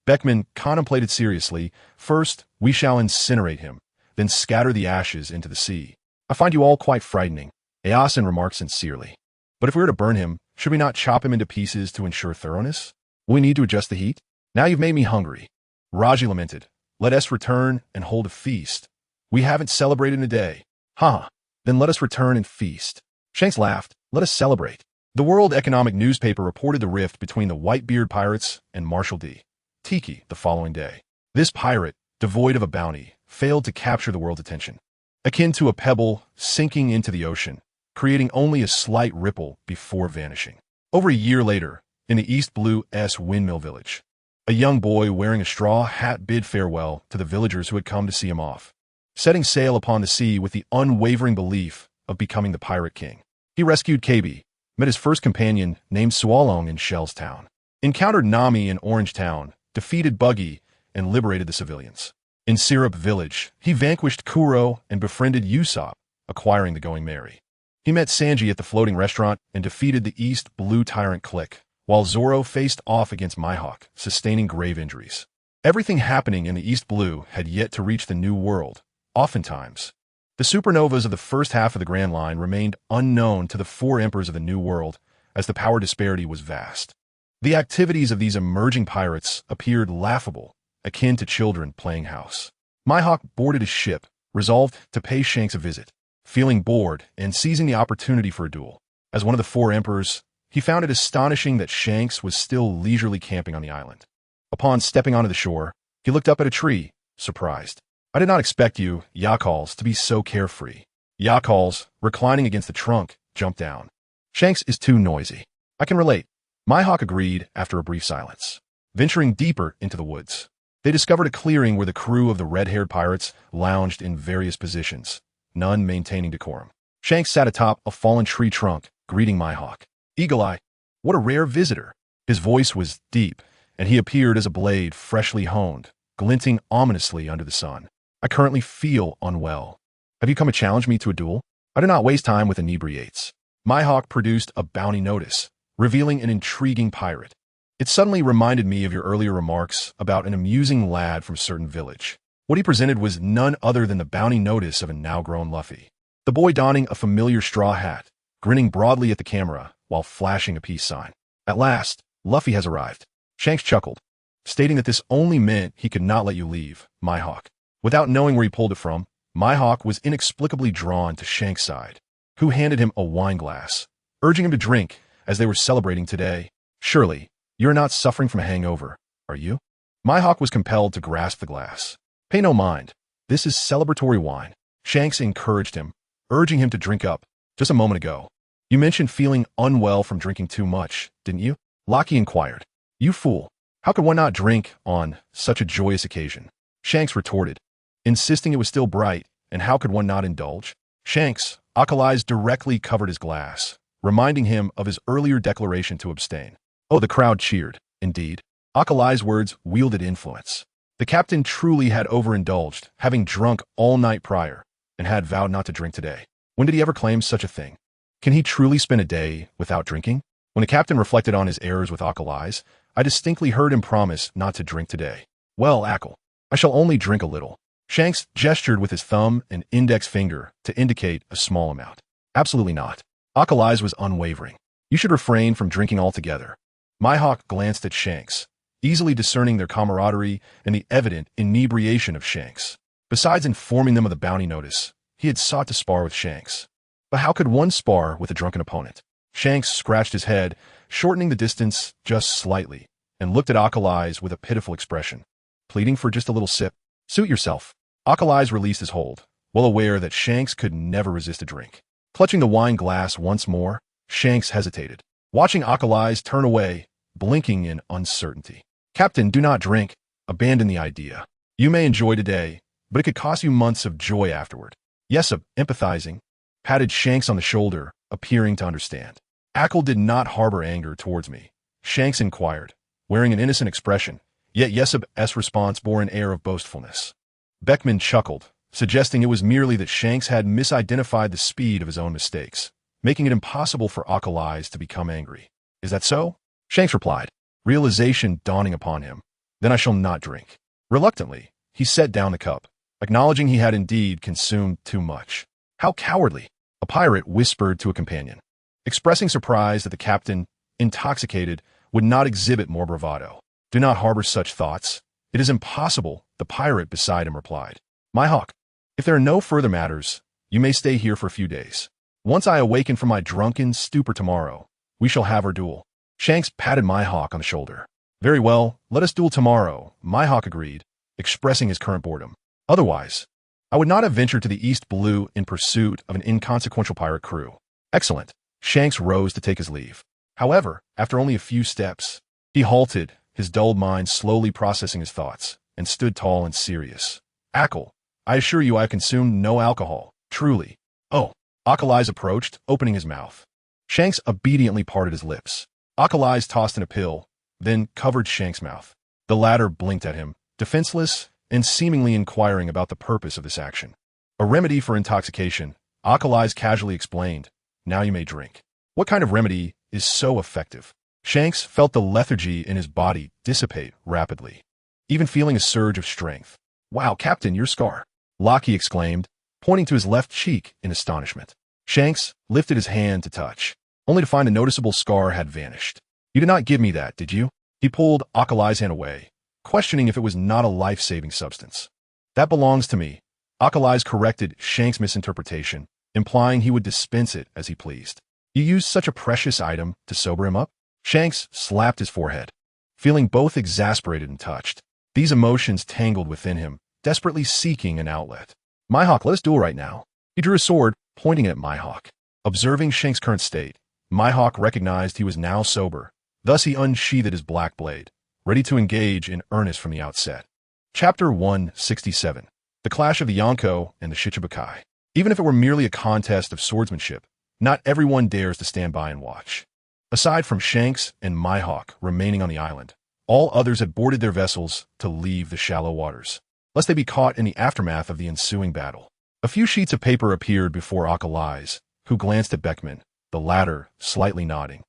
[SPEAKER 1] Beckman contemplated seriously. First, we shall incinerate him, then scatter the ashes into the sea. I find you all quite frightening, Eosin remarked sincerely. But if we were to burn him, should we not chop him into pieces to ensure thoroughness? Will we need to adjust the heat? Now you've made me hungry. Raji lamented. Let us return and hold a feast. We haven't celebrated in a day. Ha! Then let us return and feast. Shanks laughed. Let us celebrate. The World Economic newspaper reported the rift between the Whitebeard pirates and Marshal D. Tiki the following day. This pirate, devoid of a bounty, failed to capture the world's attention. Akin to a pebble sinking into the ocean, creating only a slight ripple before vanishing. Over a year later, in the East Blue S Windmill Village, a young boy wearing a straw hat bid farewell to the villagers who had come to see him off, setting sail upon the sea with the unwavering belief of becoming the Pirate King. He rescued KB, met his first companion named Swalong in Shell's Town, encountered Nami in Orange Town, defeated Buggy, and liberated the civilians. In Syrup Village, he vanquished Kuro and befriended Usopp, acquiring the Going Merry. He met Sanji at the floating restaurant and defeated the East Blue Tyrant clique, while Zoro faced off against Mihawk, sustaining grave injuries. Everything happening in the East Blue had yet to reach the New World. Oftentimes, the supernovas of the first half of the Grand Line remained unknown to the four emperors of the New World, as the power disparity was vast. The activities of these emerging pirates appeared laughable, akin to children playing house. Mihawk boarded his ship, resolved to pay Shanks a visit. Feeling bored and seizing the opportunity for a duel, as one of the four emperors, he found it astonishing that Shanks was still leisurely camping on the island. Upon stepping onto the shore, he looked up at a tree, surprised. I did not expect you, Yakals, to be so carefree. Yakals, reclining against the trunk, jumped down. Shanks is too noisy. I can relate. Mihawk agreed after a brief silence. Venturing deeper into the woods, they discovered a clearing where the crew of the red-haired pirates lounged in various positions, none maintaining decorum. Shanks sat atop a fallen tree trunk, greeting Mihawk. Eagle Eye, what a rare visitor. His voice was deep, and he appeared as a blade freshly honed, glinting ominously under the sun. I currently feel unwell. Have you come to challenge me to a duel? I do not waste time with inebriates. Mihawk produced a bounty notice, revealing an intriguing pirate. It suddenly reminded me of your earlier remarks about an amusing lad from a certain village. What he presented was none other than the bounty notice of a now-grown Luffy. The boy donning a familiar straw hat, grinning broadly at the camera while flashing a peace sign. At last, Luffy has arrived. Shanks chuckled, stating that this only meant he could not let you leave, Mihawk. Without knowing where he pulled it from, Mihawk was inexplicably drawn to Shanks' side, who handed him a wine glass, urging him to drink as they were celebrating today. Surely, you're not suffering from a hangover, are you? Mihawk was compelled to grasp the glass. Pay no mind. This is celebratory wine. Shanks encouraged him, urging him to drink up. Just a moment ago, you mentioned feeling unwell from drinking too much, didn't you? Locky inquired. You fool. How could one not drink on such a joyous occasion? Shanks retorted, insisting it was still bright, and how could one not indulge? Shanks, Alkali's directly covered his glass, reminding him of his earlier declaration to abstain. Oh, the crowd cheered. Indeed, Alkali's words wielded influence. The captain truly had overindulged, having drunk all night prior, and had vowed not to drink today. When did he ever claim such a thing? Can he truly spend a day without drinking? When the captain reflected on his errors with Alkali's, I distinctly heard him promise not to drink today. Well, Ackle, I shall only drink a little. Shanks gestured with his thumb and index finger to indicate a small amount. Absolutely not. Alkali's was unwavering. You should refrain from drinking altogether. Mihawk glanced at Shanks, easily discerning their camaraderie and the evident inebriation of Shanks. Besides informing them of the bounty notice, he had sought to spar with Shanks. But how could one spar with a drunken opponent? Shanks scratched his head, shortening the distance just slightly, and looked at Alkali's with a pitiful expression, pleading for just a little sip. Suit yourself. Alkali's released his hold, well aware that Shanks could never resist a drink. Clutching the wine glass once more, Shanks hesitated, watching Alkali's turn away, blinking in uncertainty. Captain, do not drink. Abandon the idea. You may enjoy today, but it could cost you months of joy afterward. Yesub, empathizing, patted Shanks on the shoulder, appearing to understand. Ackle did not harbor anger towards me, Shanks inquired, wearing an innocent expression, yet Yesub's response bore an air of boastfulness. Beckman chuckled, suggesting it was merely that Shanks had misidentified the speed of his own mistakes, making it impossible for Ackle Eyes to become angry. Is that so? Shanks replied, realization dawning upon him. Then I shall not drink. Reluctantly, he set down the cup, acknowledging he had indeed consumed too much. How cowardly, a pirate whispered to a companion, expressing surprise that the captain, intoxicated, would not exhibit more bravado. Do not harbor such thoughts. It is impossible, the pirate beside him replied. My hawk, if there are no further matters, you may stay here for a few days. Once I awaken from my drunken stupor tomorrow, we shall have our duel. Shanks patted my hawk on the shoulder. Very well, let us duel tomorrow, my hawk agreed, expressing his current boredom. Otherwise, I would not have ventured to the East Blue in pursuit of an inconsequential pirate crew. Excellent. Shanks rose to take his leave. However, after only a few steps, he halted, his dulled mind slowly processing his thoughts, and stood tall and serious. Ackle, I assure you I have consumed no alcohol, truly. Oh, Ackle Eyes approached, opening his mouth. Shanks obediently parted his lips. Ackle Eyes tossed in a pill, then covered Shanks' mouth. The latter blinked at him, defenseless and seemingly inquiring about the purpose of this action. A remedy for intoxication, Ackle Eyes casually explained. Now you may drink. What kind of remedy is so effective? Shanks felt the lethargy in his body dissipate rapidly, even feeling a surge of strength. Wow, Captain, your scar! Lockie exclaimed, pointing to his left cheek in astonishment. Shanks lifted his hand to touch, only to find a noticeable scar had vanished. You did not give me that, did you? He pulled Ackle Eyes' hand away, questioning if it was not a life-saving substance. That belongs to me. Ackle Eyes corrected Shanks' misinterpretation, implying he would dispense it as he pleased. You used such a precious item to sober him up? Shanks slapped his forehead, feeling both exasperated and touched. These emotions tangled within him, desperately seeking an outlet. My hawk, let us duel right now. He drew his sword, pointing at My Hawk. Observing Shanks' current state, My Hawk recognized he was now sober. Thus he unsheathed his black blade, ready to engage in earnest from the outset. Chapter 167. The Clash of the Yonko and the Shichibukai. Even if it were merely a contest of swordsmanship, not everyone dares to stand by and watch. Aside from Shanks and My Hawk remaining on the island, all others had boarded their vessels to leave the shallow waters, lest they be caught in the aftermath of the ensuing battle. A few sheets of paper appeared before Ackle Eyes, who glanced at Beckman, the latter slightly nodding,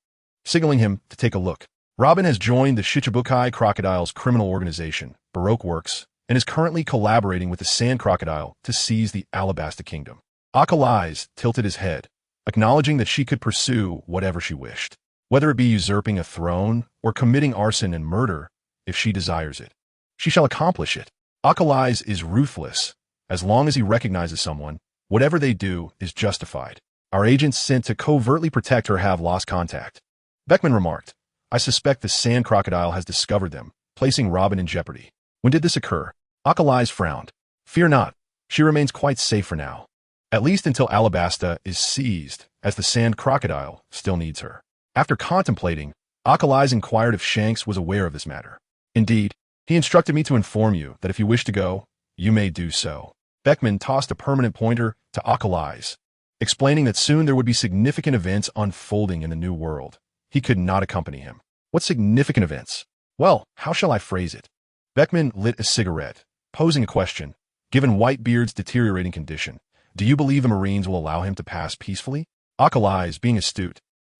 [SPEAKER 1] signaling him to take a look. Robin has joined the Shichibukai Crocodile's criminal organization, Baroque Works, and is currently collaborating with the Sand Crocodile to seize the Alabasta Kingdom. Ackle Eyes tilted his head, acknowledging that she could pursue whatever she wished, whether it be usurping a throne or committing arson and murder if she desires it. She shall accomplish it. Ackle Eyes is ruthless. As long as he recognizes someone, whatever they do is justified. Our agents sent to covertly protect her have lost contact. Beckman remarked, I suspect the Sand Crocodile has discovered them, placing Robin in jeopardy. When did this occur? Ackle Eyes frowned. Fear not. She remains quite safe for now. At least until Alabasta is seized, as the Sand Crocodile still needs her. After contemplating, Ackle Eyes inquired if Shanks was aware of this matter. Indeed, he instructed me to inform you that if you wish to go, you may do so. Beckman tossed a permanent pointer to Ackle Eyes, explaining that soon there would be significant events unfolding in the new world. He could not accompany him. What significant events? Well, how shall I phrase it? Beckman lit a cigarette, posing a question. Given Whitebeard's deteriorating condition, do you believe the Marines will allow him to pass peacefully? Ackle Eyes, being astute,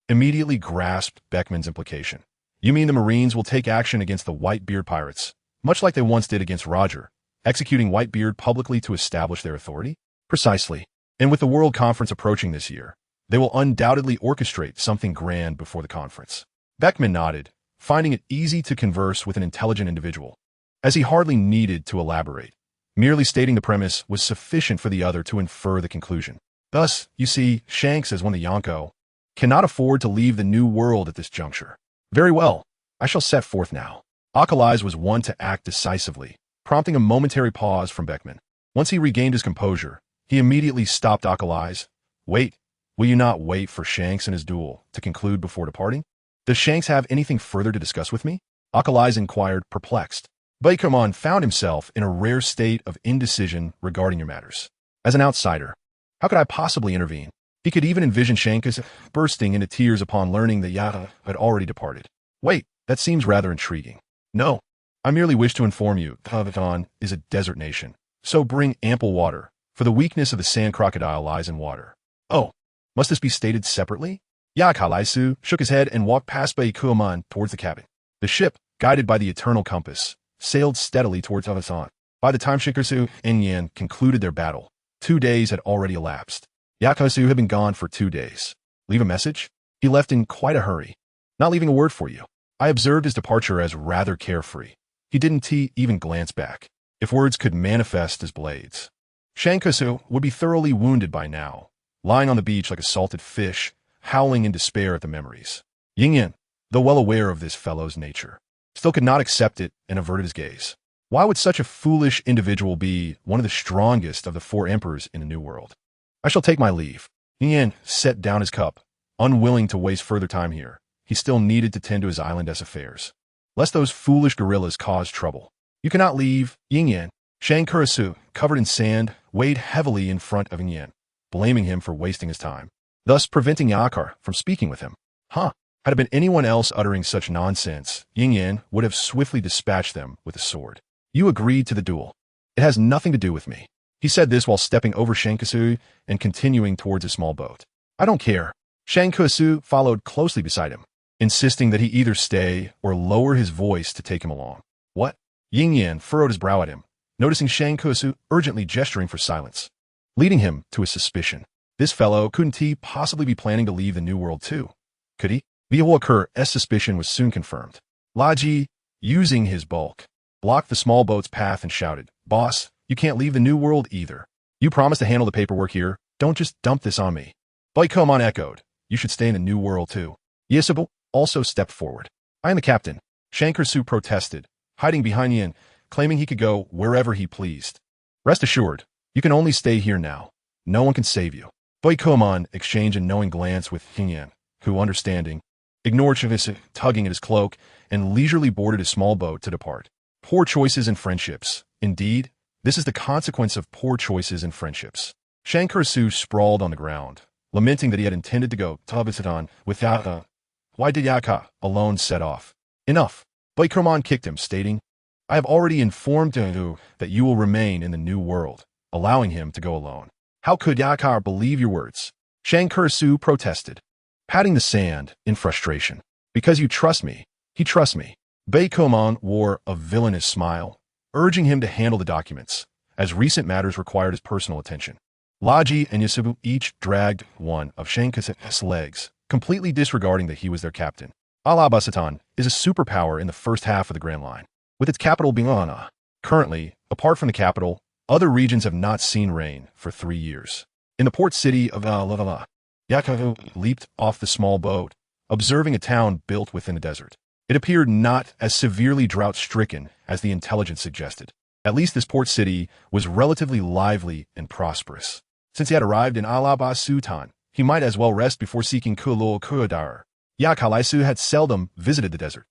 [SPEAKER 1] immediately grasped Beckman's implication. You mean the Marines will take action against the Whitebeard pirates, much like they once did against Roger, executing Whitebeard publicly to establish their authority? Precisely. And with the World Conference approaching this year, they will undoubtedly orchestrate something grand before the conference. Beckman nodded, finding it easy to converse with an intelligent individual, as he hardly needed to elaborate. Merely stating the premise was sufficient for the other to infer the conclusion. Thus, you see, Shanks, as one of the Yonko, cannot afford to leave the new world at this juncture. Very well, I shall set forth now. Ackle Eyes was one to act decisively, prompting a momentary pause from Beckman. Once he regained his composure, he immediately stopped Ackle Eyes. Wait, will you not wait for Shanks and his duel to conclude before departing? Does Shanks have anything further to discuss with me? Ackle Eyes inquired, perplexed. Bakerman found himself in a rare state of indecision regarding your matters. As an outsider, how could I possibly intervene? He could even envision Shankus bursting into tears upon learning that Yaka had already departed. Wait, that seems rather intriguing. No, I merely wish to inform you, Tavaton is a desert nation, so bring ample water, for the weakness of the sand crocodile lies in water. Oh, must this be stated separately? Yakalaisu shook his head and walked past Baikuaman towards the cabin. The ship, guided by the eternal compass, sailed steadily towards Tavaton. By the time Shinkursu and Yan concluded their battle, 2 days had already elapsed. Yakusu had been gone for 2 days. Leave a message? He left in quite a hurry, not leaving a word for you. I observed his departure as rather carefree. He didn't even glance back. If words could manifest as blades. Shankusu would be thoroughly wounded by now, lying on the beach like a salted fish, howling in despair at the memories. Yingyan, though well aware of this fellow's nature, still could not accept it and averted his gaze. Why would such a foolish individual be one of the strongest of the 4 emperors in the New World? I shall take my leave. Yingyan set down his cup, unwilling to waste further time here. He still needed to tend to his islandess affairs, lest those foolish gorillas cause trouble. You cannot leave, Yingyan. Shankurasu, covered in sand, weighed heavily in front of Yingyan, blaming him for wasting his time, thus preventing Yakar from speaking with him. Had it been anyone else uttering such nonsense, Yingyan would have swiftly dispatched them with a sword. You agreed to the duel. It has nothing to do with me. He said this while stepping over Shankusu and continuing towards a small boat. I don't care. Shankusu followed closely beside him, insisting that he either stay or lower his voice to take him along. What? Yingyan furrowed his brow at him, noticing Shankusu urgently gesturing for silence, leading him to a suspicion. This fellow couldn't he possibly be planning to leave the New World too? Could he? Viawakur's suspicion was soon confirmed. Laji, using his bulk, blocked the small boat's path and shouted, Boss, you can't leave the New World either. You promised to handle the paperwork here. Don't just dump this on me. Baikoman echoed, You should stay in the New World too. Yisubu also stepped forward. I am the captain. Shankursu protested, hiding behind Yin, claiming he could go wherever he pleased. Rest assured, you can only stay here now. No one can save you. Baikoman exchanged a knowing glance with Yin, who, understanding, ignored Chavis tugging at his cloak and leisurely boarded his small boat to depart. Poor choices in friendships. Indeed, this is the consequence of poor choices in friendships. Shankursu sprawled on the ground, lamenting that he had intended to go Tabisitan with Yaka. Why did Yaka alone set off? Enough. Baikoman kicked him, stating, I have already informed you that you will remain in the New World, allowing him to go alone. How could Yakar believe your words? Shankursu protested, patting the sand in frustration. Because you trust me. He trusts me. Baikoman wore a villainous smile, urging him to handle the documents, as recent matters required his personal attention. Laji and Yasubu each dragged one of Shankusu's legs, completely disregarding that he was their captain. Alabasatan is a superpower in the first half of the Grand Line, with its capital being Ana. Currently, apart from the capital, other regions have not seen rain for 3 years. In the port city of Alavala, Yakavu leaped off the small boat, observing a town built within the desert. It appeared not as severely drought-stricken as the intelligence suggested. At least this port city was relatively lively and prosperous. Since he had arrived in Alabasutan, he might as well rest before seeking Kulul Kuadar. Yakalaisu had seldom visited the desert.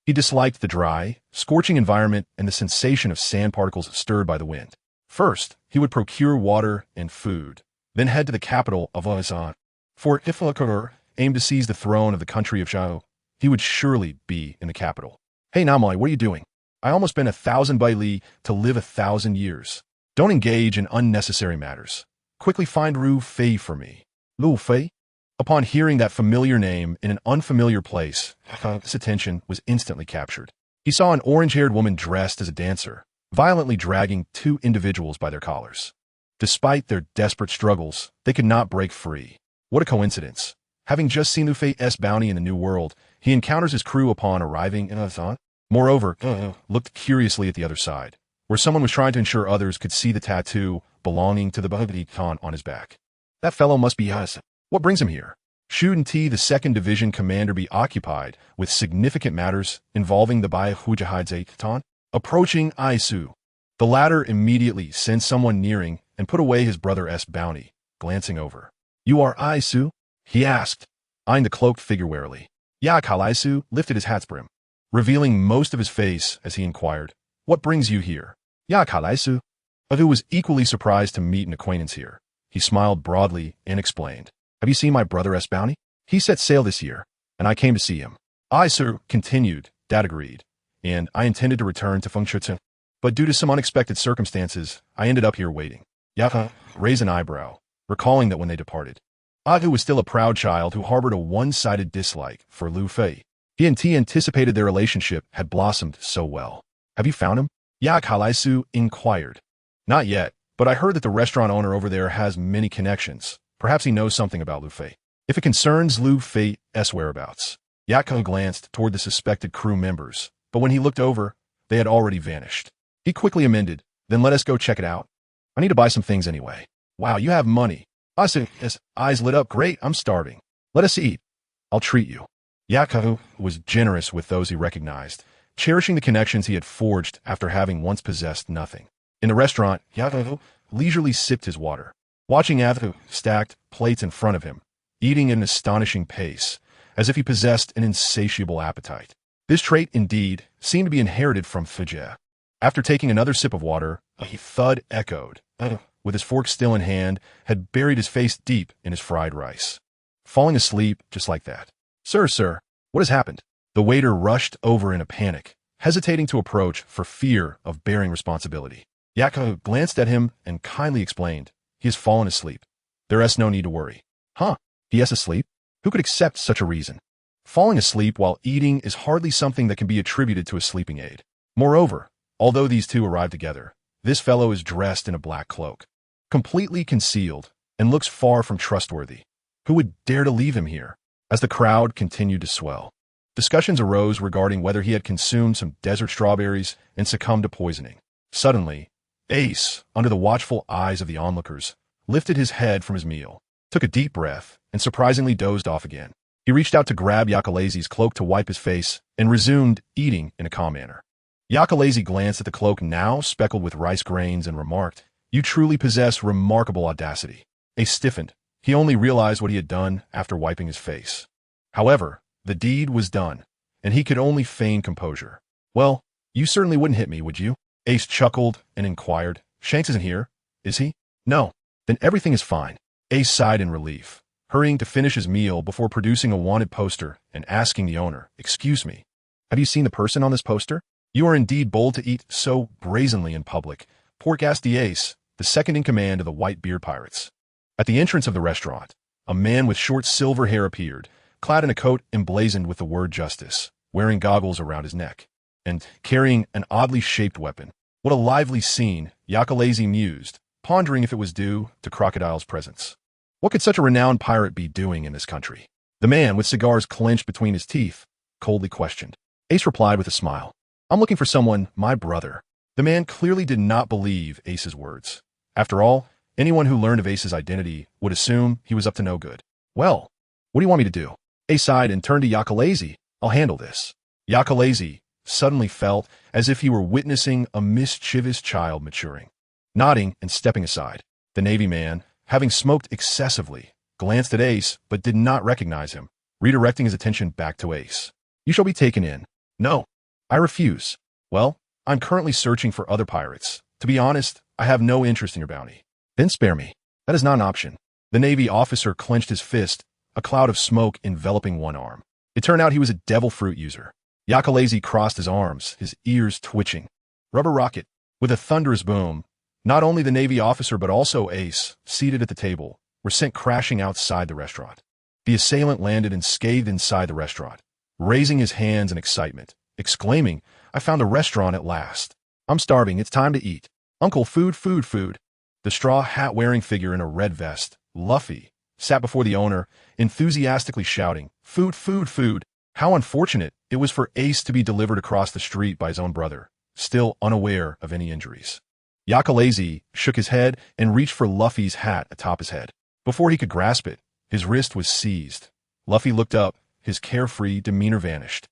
[SPEAKER 1] He disliked the dry, scorching environment and the sensation of sand particles stirred by the wind. First, he would procure water and food, then head to the capital of Oisan. For if Lakur aimed to seize the throne of the country of Shao, he would surely be in the capital. Hey Namai, what are you doing? I almost spent 1,000 baili to live 1,000 years. Don't engage in unnecessary matters. Quickly find Ru Fei for me. Lu Fei? Upon hearing that familiar name in an unfamiliar place, his attention was instantly captured. He saw an orange-haired woman dressed as a dancer, violently dragging 2 individuals by their collars. Despite their desperate struggles, they could not break free. What a coincidence. Having just seen Lu Fei's bounty in the New World, he encounters his crew upon arriving in Azan. Moreover, looked curiously at the other side, where someone was trying to ensure others could see the tattoo belonging to the Bhagavad on his back. That fellow must be us. What brings him here? Shouldn't the 2nd Division commander be occupied with significant matters involving the Bai Hujahadze? Approaching Aisu, the latter immediately sent someone nearing and put away his brother's bounty, glancing over. You are Aisu? He asked, eyeing the cloaked figure warily. Yakalaisu lifted his hat's brim, revealing most of his face as he inquired, What brings you here? Yakalaisu. Adu was equally surprised to meet an acquaintance here. He smiled broadly and explained. Have you seen my brother Bounty? He set sail this year, and I came to see him. I, sir, continued. Dad agreed, and I intended to return to Fengshutsu. But due to some unexpected circumstances, I ended up here waiting. Yaka raised an eyebrow, recalling that when they departed, Atu was still a proud child who harbored a one-sided dislike for Lu Fei. He and T anticipated their relationship had blossomed so well. Have you found him? Yak Halaisu inquired. Not yet, but I heard that the restaurant owner over there has many connections. Perhaps he knows something about Lu Fei. If it concerns Lu Fei's whereabouts. Yakko glanced toward the suspected crew members, but when he looked over, they had already vanished. He quickly amended, then let us go check it out. I need to buy some things anyway. Wow, you have money. His eyes lit up. Great, I'm starving. Let us eat. I'll treat you. Yakko was generous with those he recognized, cherishing the connections he had forged after having once possessed nothing. In the restaurant, Yakko leisurely sipped his water, watching Atu stacked plates in front of him, eating at an astonishing pace, as if he possessed an insatiable appetite. This trait, indeed, seemed to be inherited from Fijie. After taking another sip of water, a thud echoed. With his fork still in hand, had buried his face deep in his fried rice. Falling asleep just like that. Sir, what has happened? The waiter rushed over in a panic, hesitating to approach for fear of bearing responsibility. Yakko glanced at him and kindly explained, he has fallen asleep. There is no need to worry. Huh? He is asleep? Who could accept such a reason? Falling asleep while eating is hardly something that can be attributed to a sleeping aid. Moreover, although these two arrived together, this fellow is dressed in a black cloak, completely concealed, and looks far from trustworthy. Who would dare to leave him here? As the crowd continued to swell, discussions arose regarding whether he had consumed some desert strawberries and succumbed to poisoning. Suddenly, Ace, under the watchful eyes of the onlookers, lifted his head from his meal, took a deep breath, and surprisingly dozed off again. He reached out to grab Yakalazy's cloak to wipe his face and resumed eating in a calm manner. Yakalazy glanced at the cloak now speckled with rice grains and remarked, "You truly possess remarkable audacity." Ace stiffened. He only realized what he had done after wiping his face. However, the deed was done, and he could only feign composure. "Well, you certainly wouldn't hit me, would you?" Ace chuckled and inquired. "Shanks isn't here, is he?" "No." "Then everything is fine." Ace sighed in relief, hurrying to finish his meal before producing a wanted poster and asking the owner, "Excuse me, have you seen the person on this poster? You are indeed bold to eat so brazenly in public." Pork asked the Ace, the second in command of the White Beard Pirates. At the entrance of the restaurant, a man with short silver hair appeared, clad in a coat emblazoned with the word justice, wearing goggles around his neck, and carrying an oddly shaped weapon. What a lively scene, Yakalazy mused, pondering if it was due to Crocodile's presence. What could such a renowned pirate be doing in this country? The man, with cigars clenched between his teeth, coldly questioned. Ace replied with a smile. "I'm looking for someone, my brother." The man clearly did not believe Ace's words. After all, anyone who learned of Ace's identity would assume he was up to no good. "Well, what do you want me to do?" Ace sighed and turned to Yakalazy. "I'll handle this." Yakalazy suddenly felt as if he were witnessing a mischievous child maturing. Nodding and stepping aside, the Navy man, having smoked excessively, glanced at Ace but did not recognize him, redirecting his attention back to Ace. "You shall be taken in." "No, I refuse." "Well, I'm currently searching for other pirates. To be honest, I have no interest in your bounty." "Then spare me." "That is not an option." The Navy officer clenched his fist, a cloud of smoke enveloping one arm. It turned out he was a devil fruit user. Yakalazy crossed his arms, his ears twitching. Rubber rocket. With a thunderous boom, not only the Navy officer but also Ace, seated at the table, were sent crashing outside the restaurant. The assailant landed and scathed inside the restaurant, raising his hands in excitement, exclaiming, "I found a restaurant at last. I'm starving, it's time to eat. Uncle, food, food, food." The straw hat-wearing figure in a red vest, Luffy, sat before the owner, enthusiastically shouting, "Food, food, food." How unfortunate it was for Ace to be delivered across the street by his own brother, still unaware of any injuries. Yakalazy shook his head and reached for Luffy's hat atop his head. Before he could grasp it, his wrist was seized. Luffy looked up, his carefree demeanor vanished.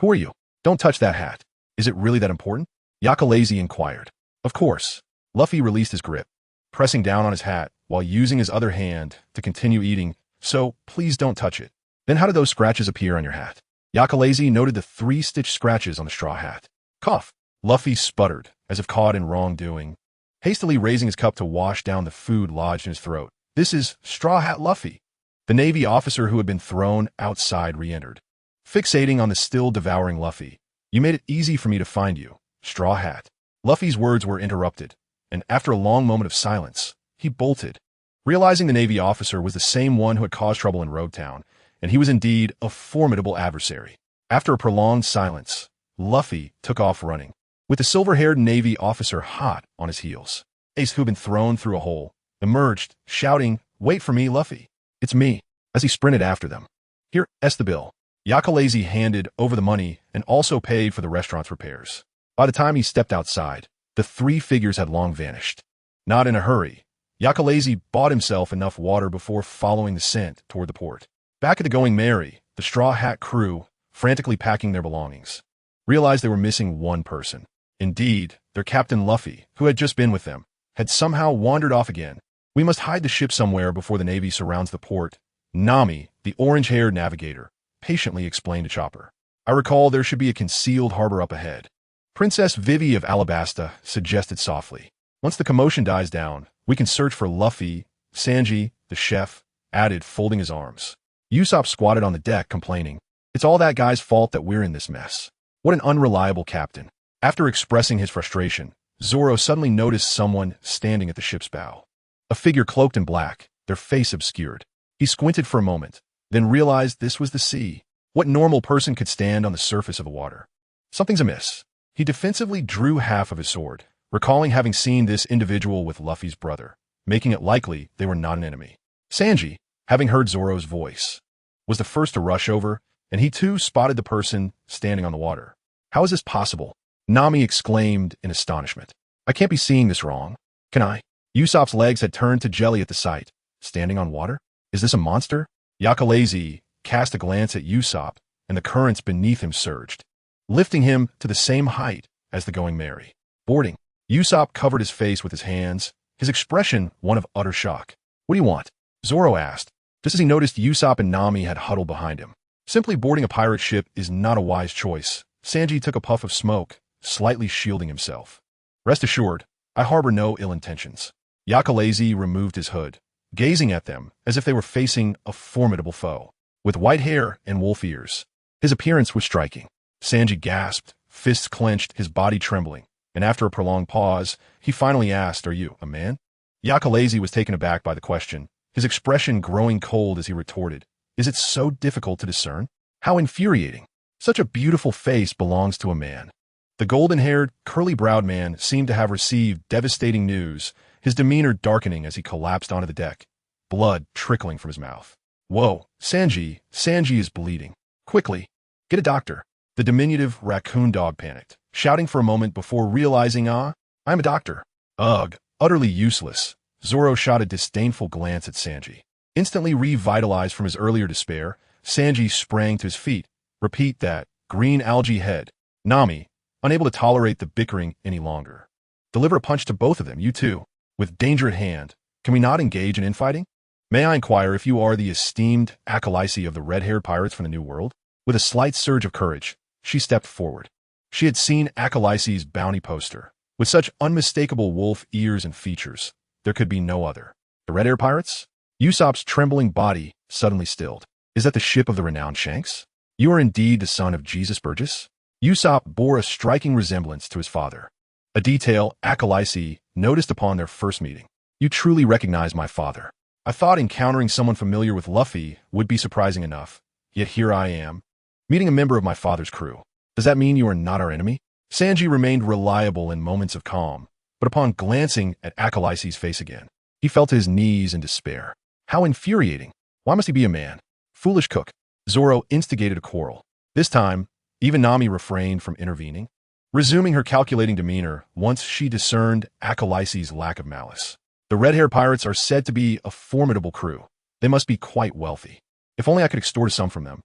[SPEAKER 1] "Who are you? Don't touch that hat. Is it really that important?" Yakalazy inquired. "Of course." Luffy released his grip, pressing down on his hat while using his other hand to continue eating, "So please don't touch it." "Then how did those scratches appear on your hat?" Yakalazy noted the 3-stitch scratches on the straw hat. "Cough." Luffy sputtered, as if caught in wrongdoing, hastily raising his cup to wash down the food lodged in his throat. "This is Straw Hat Luffy." The Navy officer who had been thrown outside re-entered, fixating on the still devouring Luffy. You made it easy for me to find you, Straw Hat. Luffy's words were interrupted, and after a long moment of silence, he bolted. Realizing the Navy officer was the same one who had caused trouble in Road Town, and he was indeed a formidable adversary. After a prolonged silence, Luffy took off running, with the silver-haired Navy officer hot on his heels. Ace, who had been thrown through a hole, emerged, shouting, "Wait for me, Luffy. It's me," as he sprinted after them. "Here's the bill." Yakalazy handed over the money and also paid for the restaurant's repairs. By the time he stepped outside, the three figures had long vanished. Not in a hurry, Yakalazy bought himself enough water before following the scent toward the port. Back at the Going Merry, the Straw Hat crew, frantically packing their belongings, realized they were missing one person. Indeed, their captain Luffy, who had just been with them, had somehow wandered off again. "We must hide the ship somewhere before the Navy surrounds the port," Nami, the orange-haired navigator, patiently explained to Chopper. "I recall there should be a concealed harbor up ahead." Princess Vivi of Alabasta suggested softly. "Once the commotion dies down, we can search for Luffy," Sanji, the chef, added, folding his arms. Usopp squatted on the deck, complaining, "It's all that guy's fault that we're in this mess. What an unreliable captain." After expressing his frustration, Zoro suddenly noticed someone standing at the ship's bow. A figure cloaked in black, their face obscured. He squinted for a moment, then realized this was the sea. What normal person could stand on the surface of the water? Something's amiss. He defensively drew half of his sword, recalling having seen this individual with Luffy's brother, making it likely they were not an enemy. Sanji, having heard Zoro's voice, was the first to rush over, and he too spotted the person standing on the water. "How is this possible?" Nami exclaimed in astonishment. "I can't be seeing this wrong. Can I?" Usopp's legs had turned to jelly at the sight. Standing on water? Is this a monster? Yakalazy cast a glance at Usopp, and the currents beneath him surged, lifting him to the same height as the Going Merry. "Boarding." Usopp covered his face with his hands, his expression one of utter shock. "What do you want?" Zoro asked, just as he noticed Usopp and Nami had huddled behind him. "Simply boarding a pirate ship is not a wise choice." Sanji took a puff of smoke, slightly shielding himself. "Rest assured, I harbor no ill intentions." Yakalazy removed his hood, gazing at them as if they were facing a formidable foe. With white hair and wolf ears, his appearance was striking. Sanji gasped, fists clenched, his body trembling, and after a prolonged pause, he finally asked, "Are you a man?" Yakalazy was taken aback by the question, his expression growing cold as he retorted, "Is it so difficult to discern? How infuriating! Such a beautiful face belongs to a man." The golden-haired, curly-browed man seemed to have received devastating news, his demeanor darkening as he collapsed onto the deck, blood trickling from his mouth. "Whoa, Sanji is bleeding. Quickly, get a doctor." The diminutive raccoon dog panicked, shouting for a moment before realizing, I'm a doctor." "Ugh, utterly useless." Zoro shot a disdainful glance at Sanji. Instantly revitalized from his earlier despair, Sanji sprang to his feet. "Repeat that, green algae head." Nami, unable to tolerate the bickering any longer, "Deliver a punch to both of them, you two. With danger at hand, can we not engage in infighting? May I inquire if you are the esteemed acolyte of the red-haired pirates from the New World?" With a slight surge of courage, she stepped forward. She had seen Acolyte's bounty poster. With such unmistakable wolf ears and features, there could be no other. "The red-haired pirates?" Usopp's trembling body suddenly stilled. "Is that the ship of the renowned Shanks? You are indeed the son of Jesus Burgess?" Usopp bore a striking resemblance to his father, a detail Acolyte noticed upon their first meeting. "You truly recognize my father. I thought encountering someone familiar with Luffy would be surprising enough, yet here I am, meeting a member of my father's crew. Does that mean you are not our enemy?" Sanji remained reliable in moments of calm, but upon glancing at Acolyte's face again, he fell to his knees in despair. How infuriating! Why must he be a man? Foolish cook. Zoro instigated a quarrel. This time, even Nami refrained from intervening, resuming her calculating demeanor once she discerned Acolyte's lack of malice. "The red-haired pirates are said to be a formidable crew. They must be quite wealthy. If only I could extort a sum from them."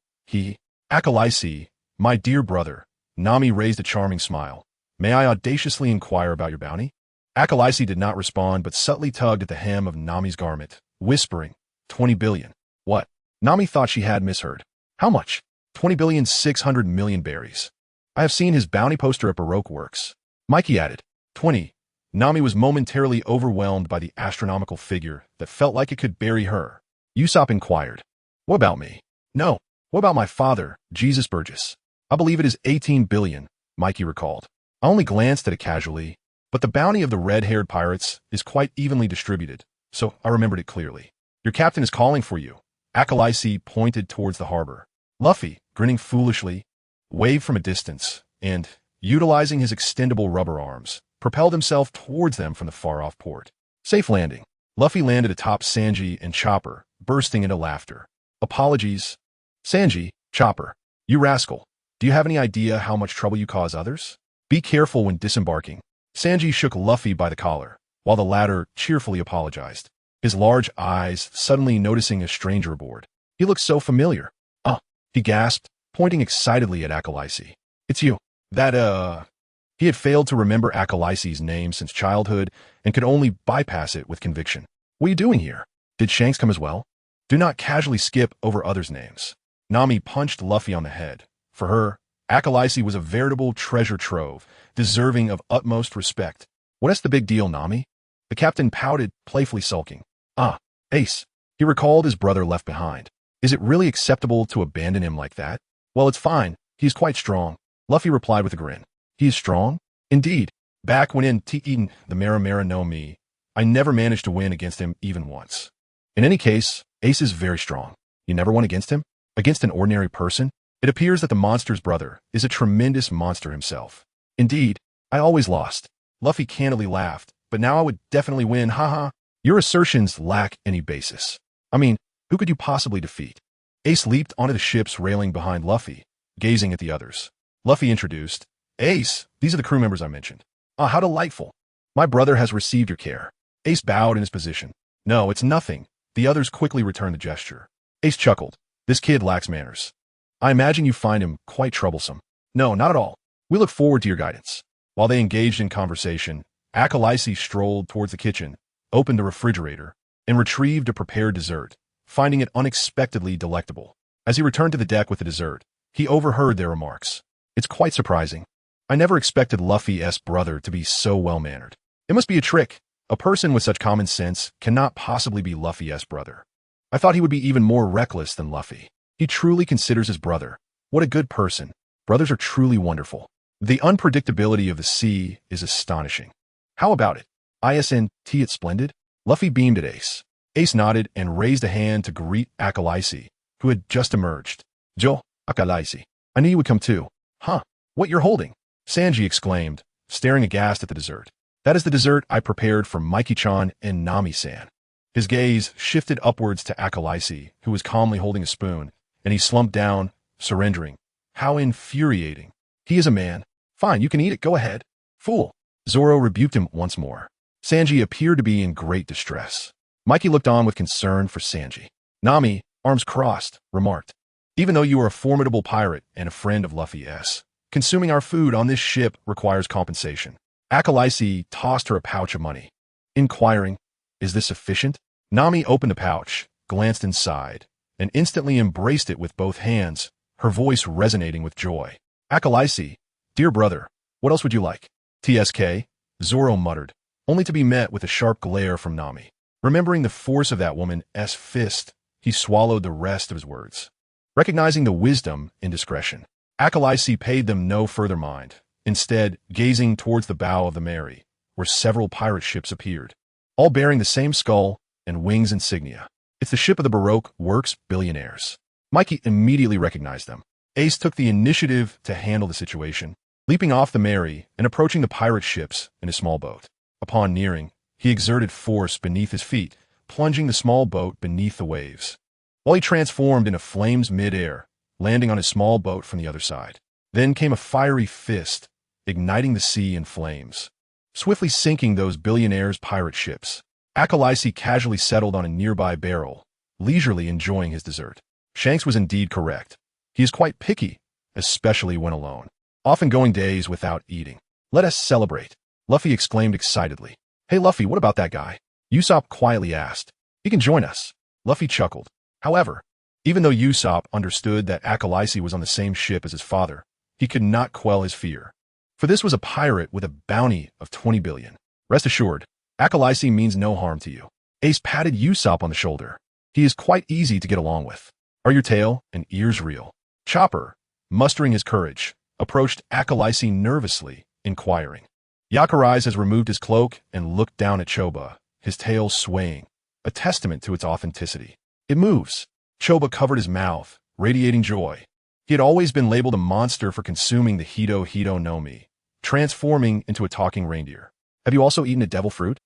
[SPEAKER 1] Acolyte, my dear brother." Nami raised a charming smile. "May I audaciously inquire about your bounty?" Acolyte did not respond but subtly tugged at the hem of Nami's garment, whispering, 20 billion. "What?" Nami thought she had misheard. "How much?" 20,600,000,000 berries. "I have seen his bounty poster at Baroque Works." Mikey added, 20. Nami was momentarily overwhelmed by the astronomical figure that felt like it could bury her. Usopp inquired, What about me? No. What about my father, Jesus Burgess? I believe it is 18 billion, Mikey recalled. I only glanced at it casually, but the bounty of the red-haired pirates is quite evenly distributed, so I remembered it clearly. Your captain is calling for you. Akalaisi pointed towards the harbor. Luffy, grinning foolishly, waved from a distance, and, utilizing his extendable rubber arms, propelled himself towards them from the far-off port. Safe landing. Luffy landed atop Sanji and Chopper, bursting into laughter. Apologies. Sanji, Chopper, you rascal. Do you have any idea how much trouble you cause others? Be careful when disembarking. Sanji shook Luffy by the collar, while the latter cheerfully apologized, his large eyes suddenly noticing a stranger aboard. He looked so familiar. He gasped, pointing excitedly at Akalaisi. It's you. He had failed to remember Akalaisi's name since childhood and could only bypass it with conviction. What are you doing here? Did Shanks come as well? Do not casually skip over others' names. Nami punched Luffy on the head. For her, Akalaisi was a veritable treasure trove, deserving of utmost respect. What's the big deal, Nami? The captain pouted, playfully sulking. Ace. He recalled his brother left behind. Is it really acceptable to abandon him like that? Well, it's fine. He's quite strong. Luffy replied with a grin. He is strong? Indeed. Back when in Teen, the Mara no Mi, I never managed to win against him even once. In any case, Ace is very strong. You never won against him? Against an ordinary person? It appears that the monster's brother is a tremendous monster himself. Indeed, I always lost. Luffy candidly laughed, but now I would definitely win, haha. Your assertions lack any basis. I mean, who could you possibly defeat? Ace leaped onto the ship's railing behind Luffy, gazing at the others. Luffy introduced, Ace, these are the crew members I mentioned. How delightful. My brother has received your care. Ace bowed in his position. No, it's nothing. The others quickly returned the gesture. Ace chuckled. This kid lacks manners. I imagine you find him quite troublesome. No, not at all. We look forward to your guidance. While they engaged in conversation, Akalaisi strolled towards the kitchen, opened the refrigerator, and retrieved a prepared dessert, finding it unexpectedly delectable. As he returned to the deck with the dessert, he overheard their remarks. It's quite surprising. I never expected Luffy's brother to be so well-mannered. It must be a trick. A person with such common sense cannot possibly be Luffy's brother. I thought he would be even more reckless than Luffy. He truly considers his brother. What a good person. Brothers are truly wonderful. The unpredictability of the sea is astonishing. How about it? Isn't it splendid? Luffy beamed at Ace. Ace nodded and raised a hand to greet Akalaisi, who had just emerged. Jo, Akalaisi. I knew you would come too. Huh, what you're holding? Sanji exclaimed, staring aghast at the dessert. That is the dessert I prepared for Mikey-chan and Nami-san. His gaze shifted upwards to Akalaisi, who was calmly holding a spoon, and he slumped down, surrendering. How infuriating. He is a man. Fine, you can eat it, go ahead. Fool. Zoro rebuked him once more. Sanji appeared to be in great distress. Mikey looked on with concern for Sanji. Nami, arms crossed, remarked, even though you are a formidable pirate and a friend of Luffy's, consuming our food on this ship requires compensation. Akalaisi tossed her a pouch of money. Inquiring, is this sufficient? Nami opened the pouch, glanced inside, and instantly embraced it with both hands, her voice resonating with joy. Akalaisi, dear brother, what else would you like? TSK, Zoro muttered, only to be met with a sharp glare from Nami. Remembering the force of that woman's fist, he swallowed the rest of his words. Recognizing the wisdom in discretion, Akalaisi paid them no further mind, instead gazing towards the bow of the Mary, where several pirate ships appeared, all bearing the same skull and wings insignia. It's the ship of the Baroque Works billionaires. Mikey immediately recognized them. Ace took the initiative to handle the situation, leaping off the Mary and approaching the pirate ships in a small boat. Upon nearing, he exerted force beneath his feet, plunging the small boat beneath the waves, while he transformed into flames mid-air, landing on his small boat from the other side. Then came a fiery fist, igniting the sea in flames, swiftly sinking those billionaires' pirate ships. Akalaisi casually settled on a nearby barrel, leisurely enjoying his dessert. Shanks was indeed correct. He is quite picky, especially when alone, often going days without eating. Let us celebrate, Luffy exclaimed excitedly. Hey Luffy, what about that guy? Usopp quietly asked. He can join us. Luffy chuckled. However, even though Usopp understood that Akalaisi was on the same ship as his father, he could not quell his fear. For this was a pirate with a bounty of 20 billion. Rest assured, Akalaisi means no harm to you. Ace patted Usopp on the shoulder. He is quite easy to get along with. Are your tail and ears real? Chopper, mustering his courage, approached Akalisi nervously, inquiring. Yakarai's has removed his cloak and looked down at Choba, his tail swaying, a testament to its authenticity. It moves. Choba covered his mouth, radiating joy. He had always been labeled a monster for consuming the Hito no Mi, transforming into a talking reindeer. Have you also eaten a devil fruit?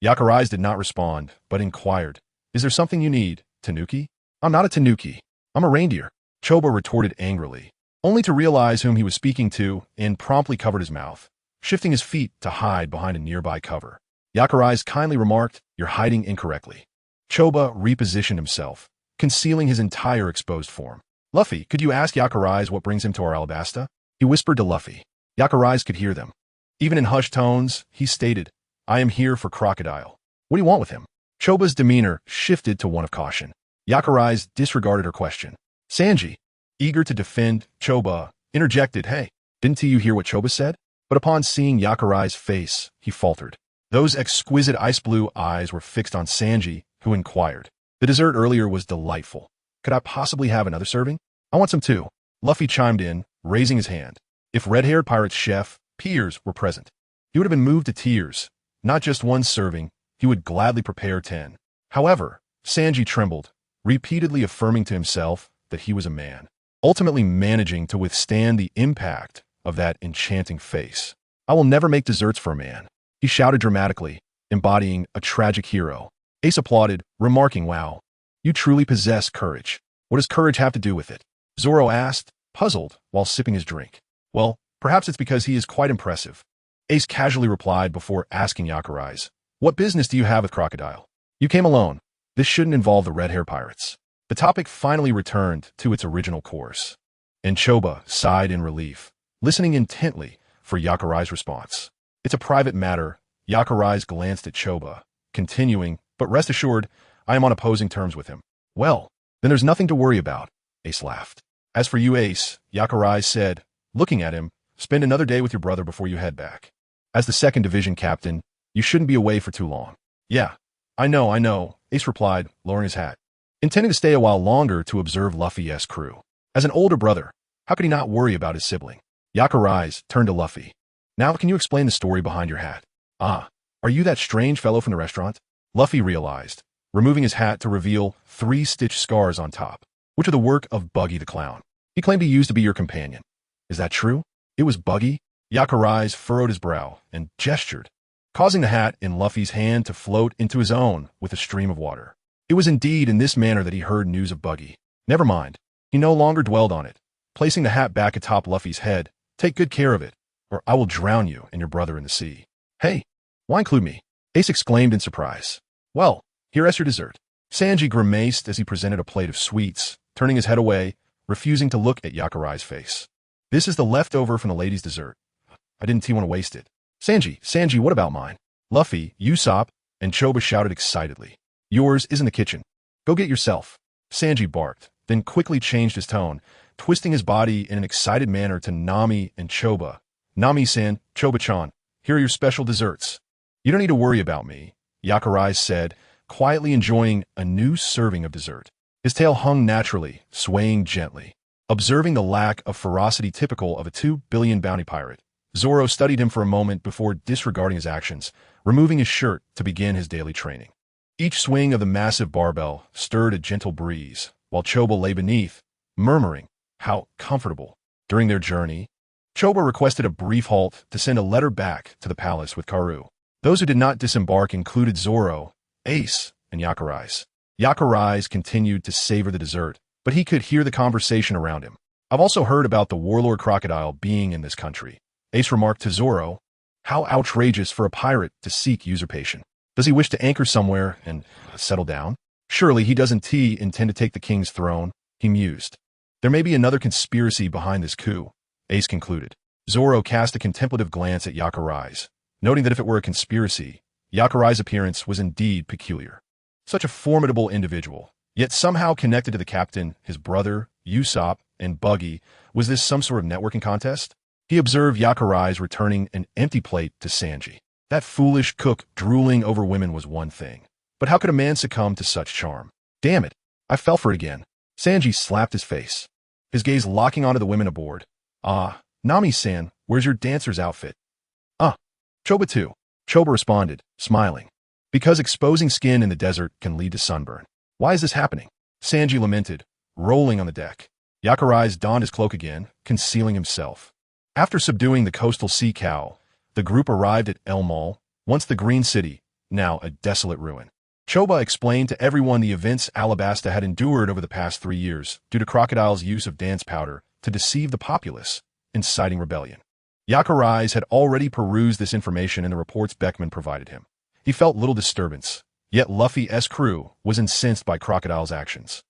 [SPEAKER 1] Yakarai's did not respond, but inquired. Is there something you need, Tanuki? I'm not a Tanuki. I'm a reindeer. Choba retorted angrily, only to realize whom he was speaking to, and promptly covered his mouth, shifting his feet to hide behind a nearby cover. Yakarai's kindly remarked, "You're hiding incorrectly." Choba repositioned himself, concealing his entire exposed form. Luffy, could you ask Yakarai's what brings him to our Alabasta? He whispered to Luffy. Yakarai's could hear them. Even in hushed tones, he stated, I am here for Crocodile. What do you want with him? Choba's demeanor shifted to one of caution. Yakarai's disregarded her question. Sanji, eager to defend Choba, interjected, Hey, didn't you hear what Choba said? But upon seeing Yakarai's face, he faltered. Those exquisite ice-blue eyes were fixed on Sanji, who inquired. The dessert earlier was delightful. Could I possibly have another serving? I want some too. Luffy chimed in, raising his hand. If red-haired pirate's chef, Piers, were present, he would have been moved to tears. Not just one serving, he would gladly prepare 10. However, Sanji trembled, repeatedly affirming to himself that he was a man, ultimately managing to withstand the impact of that enchanting face. I will never make desserts for a man, he shouted dramatically, embodying a tragic hero. Ace applauded, remarking, Wow, you truly possess courage. What does courage have to do with it? Zoro asked, puzzled, while sipping his drink. Well, perhaps it's because he is quite impressive. Ace casually replied before asking Yakarai's, What business do you have with Crocodile? You came alone. This shouldn't involve the red-hair pirates. The topic finally returned to its original course, and Choba sighed in relief, listening intently for Yakarai's response. It's a private matter. Yakarai's glanced at Choba, continuing, but rest assured, I am on opposing terms with him. Well, then there's nothing to worry about, Ace laughed. As for you, Ace, Yakarai's said, looking at him, spend another day with your brother before you head back. As the 2nd Division captain, you shouldn't be away for too long. Yeah, I know, Ace replied, lowering his hat, intending to stay a while longer to observe Luffy's crew. As an older brother, how could he not worry about his sibling? Yakarai's turned to Luffy. Now can you explain the story behind your hat? Ah, are you that strange fellow from the restaurant? Luffy realized, removing his hat to reveal 3 stitched scars on top, which are the work of Buggy the Clown. He claimed he used to be your companion. Is that true? It was Buggy? Yakarai's furrowed his brow and gestured, causing the hat in Luffy's hand to float into his own with a stream of water. It was indeed in this manner that he heard news of Buggy. Never mind. He no longer dwelled on it. Placing the hat back atop Luffy's head, take good care of it, or I will drown you and your brother in the sea. Hey, why include me? Ace exclaimed in surprise. Well, here's your dessert. Sanji grimaced as he presented a plate of sweets, turning his head away, refusing to look at Yakarai's face. This is the leftover from the lady's dessert. I didn't want to waste it. Sanji, what about mine? Luffy, Usopp, and Choba shouted excitedly. Yours is in the kitchen. Go get yourself. Sanji barked, then quickly changed his tone, twisting his body in an excited manner to Nami and Choba. Nami-san, Choba-chan, here are your special desserts. You don't need to worry about me, Yakarai's said, quietly enjoying a new serving of dessert. His tail hung naturally, swaying gently. Observing the lack of ferocity typical of a 2 billion bounty pirate, Zoro studied him for a moment before disregarding his actions, removing his shirt to begin his daily training. Each swing of the massive barbell stirred a gentle breeze, while Choba lay beneath, murmuring, how comfortable. During their journey, Choba requested a brief halt to send a letter back to the palace with Karoo. Those who did not disembark included Zoro, Ace, and Yakarai's. Yakarai's continued to savor the dessert, but he could hear the conversation around him. I've also heard about the warlord crocodile being in this country. Ace remarked to Zoro, how outrageous for a pirate to seek usurpation. Does he wish to anchor somewhere and settle down? Surely he doesn't intend to take the king's throne, he mused. There may be another conspiracy behind this coup, Ace concluded. Zoro cast a contemplative glance at Yakarai's, noting that if it were a conspiracy, Yakarai's appearance was indeed peculiar. Such a formidable individual, yet somehow connected to the captain, his brother, Usopp, and Buggy. Was this some sort of networking contest? He observed Yakarai's returning an empty plate to Sanji. That foolish cook drooling over women was one thing. But how could a man succumb to such charm? Damn it, I fell for it again. Sanji slapped his face, his gaze locking onto the women aboard. Ah, Nami-san, where's your dancer's outfit? Ah, Choba too. Choba responded, smiling. Because exposing skin in the desert can lead to sunburn. Why is this happening? Sanji lamented, rolling on the deck. Yakurais donned his cloak again, concealing himself. After subduing the coastal sea cow, the group arrived at El Mall, once the Green City, now a desolate ruin. Choba explained to everyone the events Alabasta had endured over the past 3 years due to Crocodile's use of dance powder to deceive the populace, inciting rebellion. Yakurais had already perused this information in the reports Beckman provided him. He felt little disturbance, yet Luffy's crew was incensed by Crocodile's actions.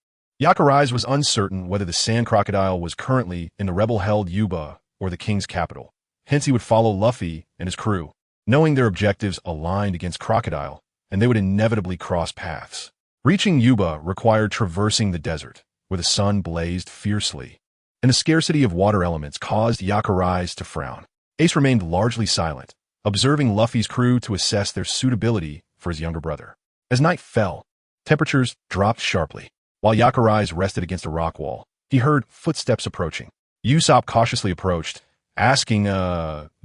[SPEAKER 1] Yakurais was uncertain whether the sand crocodile was currently in the rebel-held Yuba or the king's capital. Hence he would follow Luffy and his crew, knowing their objectives aligned against Crocodile, and they would inevitably cross paths. Reaching Yuba required traversing the desert, where the sun blazed fiercely, and the scarcity of water elements caused Yakurais to frown. Ace remained largely silent, observing Luffy's crew to assess their suitability for his younger brother. As night fell, temperatures dropped sharply. While Yakurais rested against a rock wall, he heard footsteps approaching. Usopp cautiously approached, asking,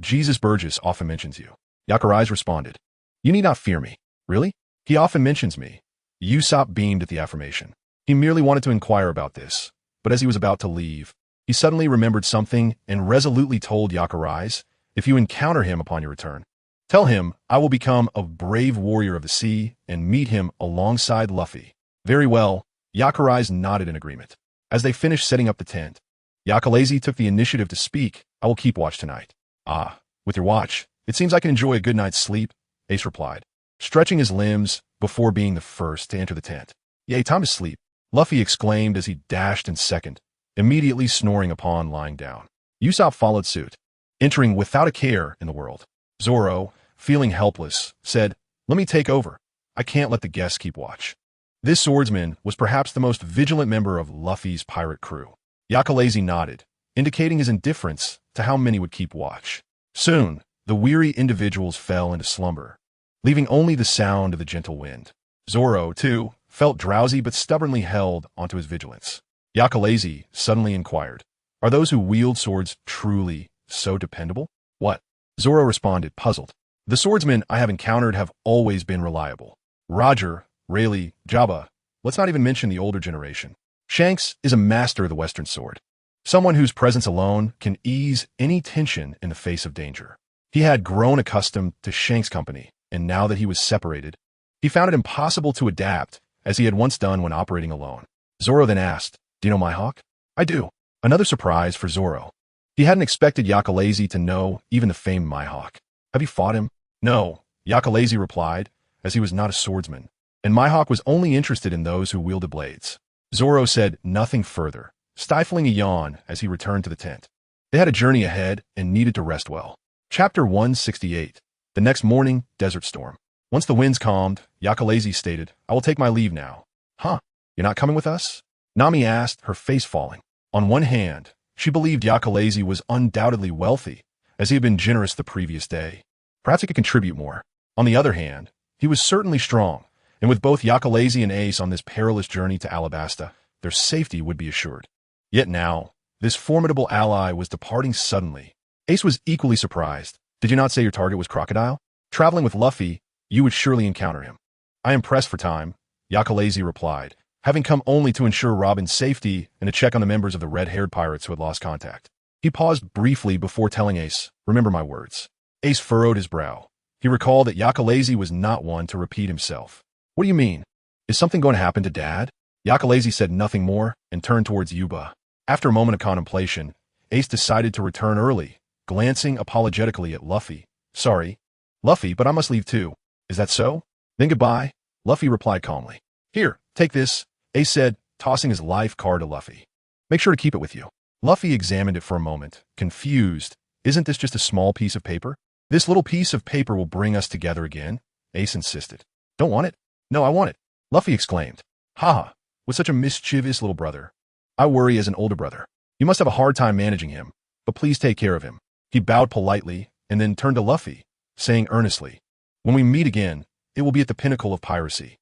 [SPEAKER 1] Jesus Burgess often mentions you. Yakurais responded, You need not fear me. Really? He often mentions me. Usopp beamed at the affirmation. He merely wanted to inquire about this, but as he was about to leave, he suddenly remembered something and resolutely told Yakurais, If you encounter him upon your return, tell him I will become a brave warrior of the sea and meet him alongside Luffy. Very well, Yakurais nodded in agreement. As they finished setting up the tent, Yakalezi took the initiative to speak. I will keep watch tonight. Ah, with your watch, it seems I can enjoy a good night's sleep, Ace replied, stretching his limbs before being the first to enter the tent. Yay, time to sleep, Luffy exclaimed as he dashed in second, immediately snoring upon lying down. Usopp followed suit, entering without a care in the world. Zoro, feeling helpless, said, Let me take over. I can't let the guests keep watch. This swordsman was perhaps the most vigilant member of Luffy's pirate crew. Yakalezi nodded, indicating his indifference to how many would keep watch. Soon, the weary individuals fell into slumber, leaving only the sound of the gentle wind. Zoro, too, felt drowsy but stubbornly held onto his vigilance. Yakalezi suddenly inquired, Are those who wield swords truly so dependable? What? Zoro responded, puzzled. The swordsmen I have encountered have always been reliable. Roger, Rayleigh, Jabba, let's not even mention the older generation. Shanks is a master of the Western sword. Someone whose presence alone can ease any tension in the face of danger. He had grown accustomed to Shanks' company, and now that he was separated, he found it impossible to adapt as he had once done when operating alone. Zoro then asked, Do you know Mihawk? I do. Another surprise for Zoro. He hadn't expected Yakalezi to know even the famed Mihawk. Have you fought him? No, Yakalezi replied, as he was not a swordsman, and Mihawk was only interested in those who wielded blades. Zoro said nothing further, stifling a yawn as he returned to the tent. They had a journey ahead and needed to rest well. Chapter 168. The next morning, Desert Storm. Once the winds calmed, Yakalezi stated, I will take my leave now. Huh? You're not coming with us? Nami asked, her face falling. On one hand, she believed Yakalezi was undoubtedly wealthy, as he had been generous the previous day. Perhaps he could contribute more. On the other hand, he was certainly strong, and with both Yakalezi and Ace on this perilous journey to Alabasta, their safety would be assured. Yet now, this formidable ally was departing suddenly. Ace was equally surprised. Did you not say your target was Crocodile? Traveling with Luffy, you would surely encounter him. I am pressed for time, Yakalezi replied, having come only to ensure Robin's safety and to check on the members of the red-haired pirates who had lost contact. He paused briefly before telling Ace, Remember my words. Ace furrowed his brow. He recalled that Yakalezi was not one to repeat himself. What do you mean? Is something going to happen to Dad? Yakalezi said nothing more and turned towards Yuba. After a moment of contemplation, Ace decided to return early, glancing apologetically at Luffy. Sorry, Luffy, but I must leave too. Is that so? Then goodbye, Luffy replied calmly. Here, take this, Ace said, tossing his life card to Luffy. Make sure to keep it with you. Luffy examined it for a moment, confused. Isn't this just a small piece of paper? This little piece of paper will bring us together again, Ace insisted. Don't want it? No, I want it, Luffy exclaimed. Haha, with such a mischievous little brother. I worry as an older brother. You must have a hard time managing him, but please take care of him. He bowed politely and then turned to Luffy, saying earnestly, When we meet again, it will be at the pinnacle of piracy.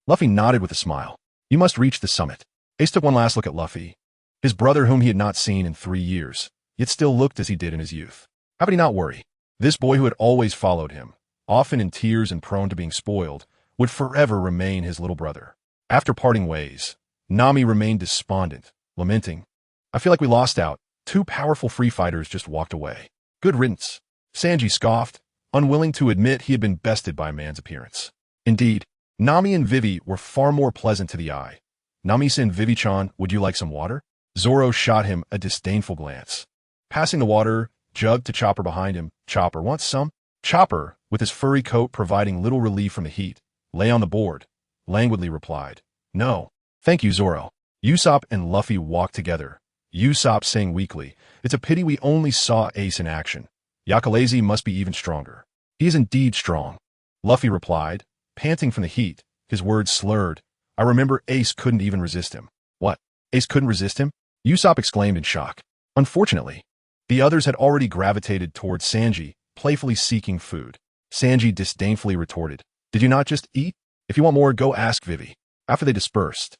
[SPEAKER 1] Luffy nodded with a smile. You must reach the summit. Ace took one last look at Luffy, his brother whom he had not seen in 3 years, yet still looked as he did in his youth. How could he not worry? This boy who had always followed him, often in tears and prone to being spoiled, would forever remain his little brother. After parting ways, Nami remained despondent, lamenting, "I feel like we lost out. 2 powerful free fighters just walked away. Good riddance." Sanji scoffed, unwilling to admit he had been bested by a man's appearance. Indeed, Nami and Vivi were far more pleasant to the eye. "Nami-san, Vivi-chan, would you like some water?" Zoro shot him a disdainful glance. Passing the water jug to Chopper behind him, "Chopper, want some?" Chopper, with his furry coat providing little relief from the heat, lay on the board, languidly replied, "No, thank you, Zoro." Usopp and Luffy walked together, Usopp saying weakly, "It's a pity we only saw Ace in action. Yakalazy must be even stronger." "He is indeed strong," Luffy replied, panting from the heat, his words slurred. "I remember Ace couldn't even resist him." "What? Ace couldn't resist him?" Usopp exclaimed in shock. Unfortunately, the others had already gravitated towards Sanji, playfully seeking food. Sanji disdainfully retorted, "Did you not just eat? If you want more, go ask Vivi." After they dispersed,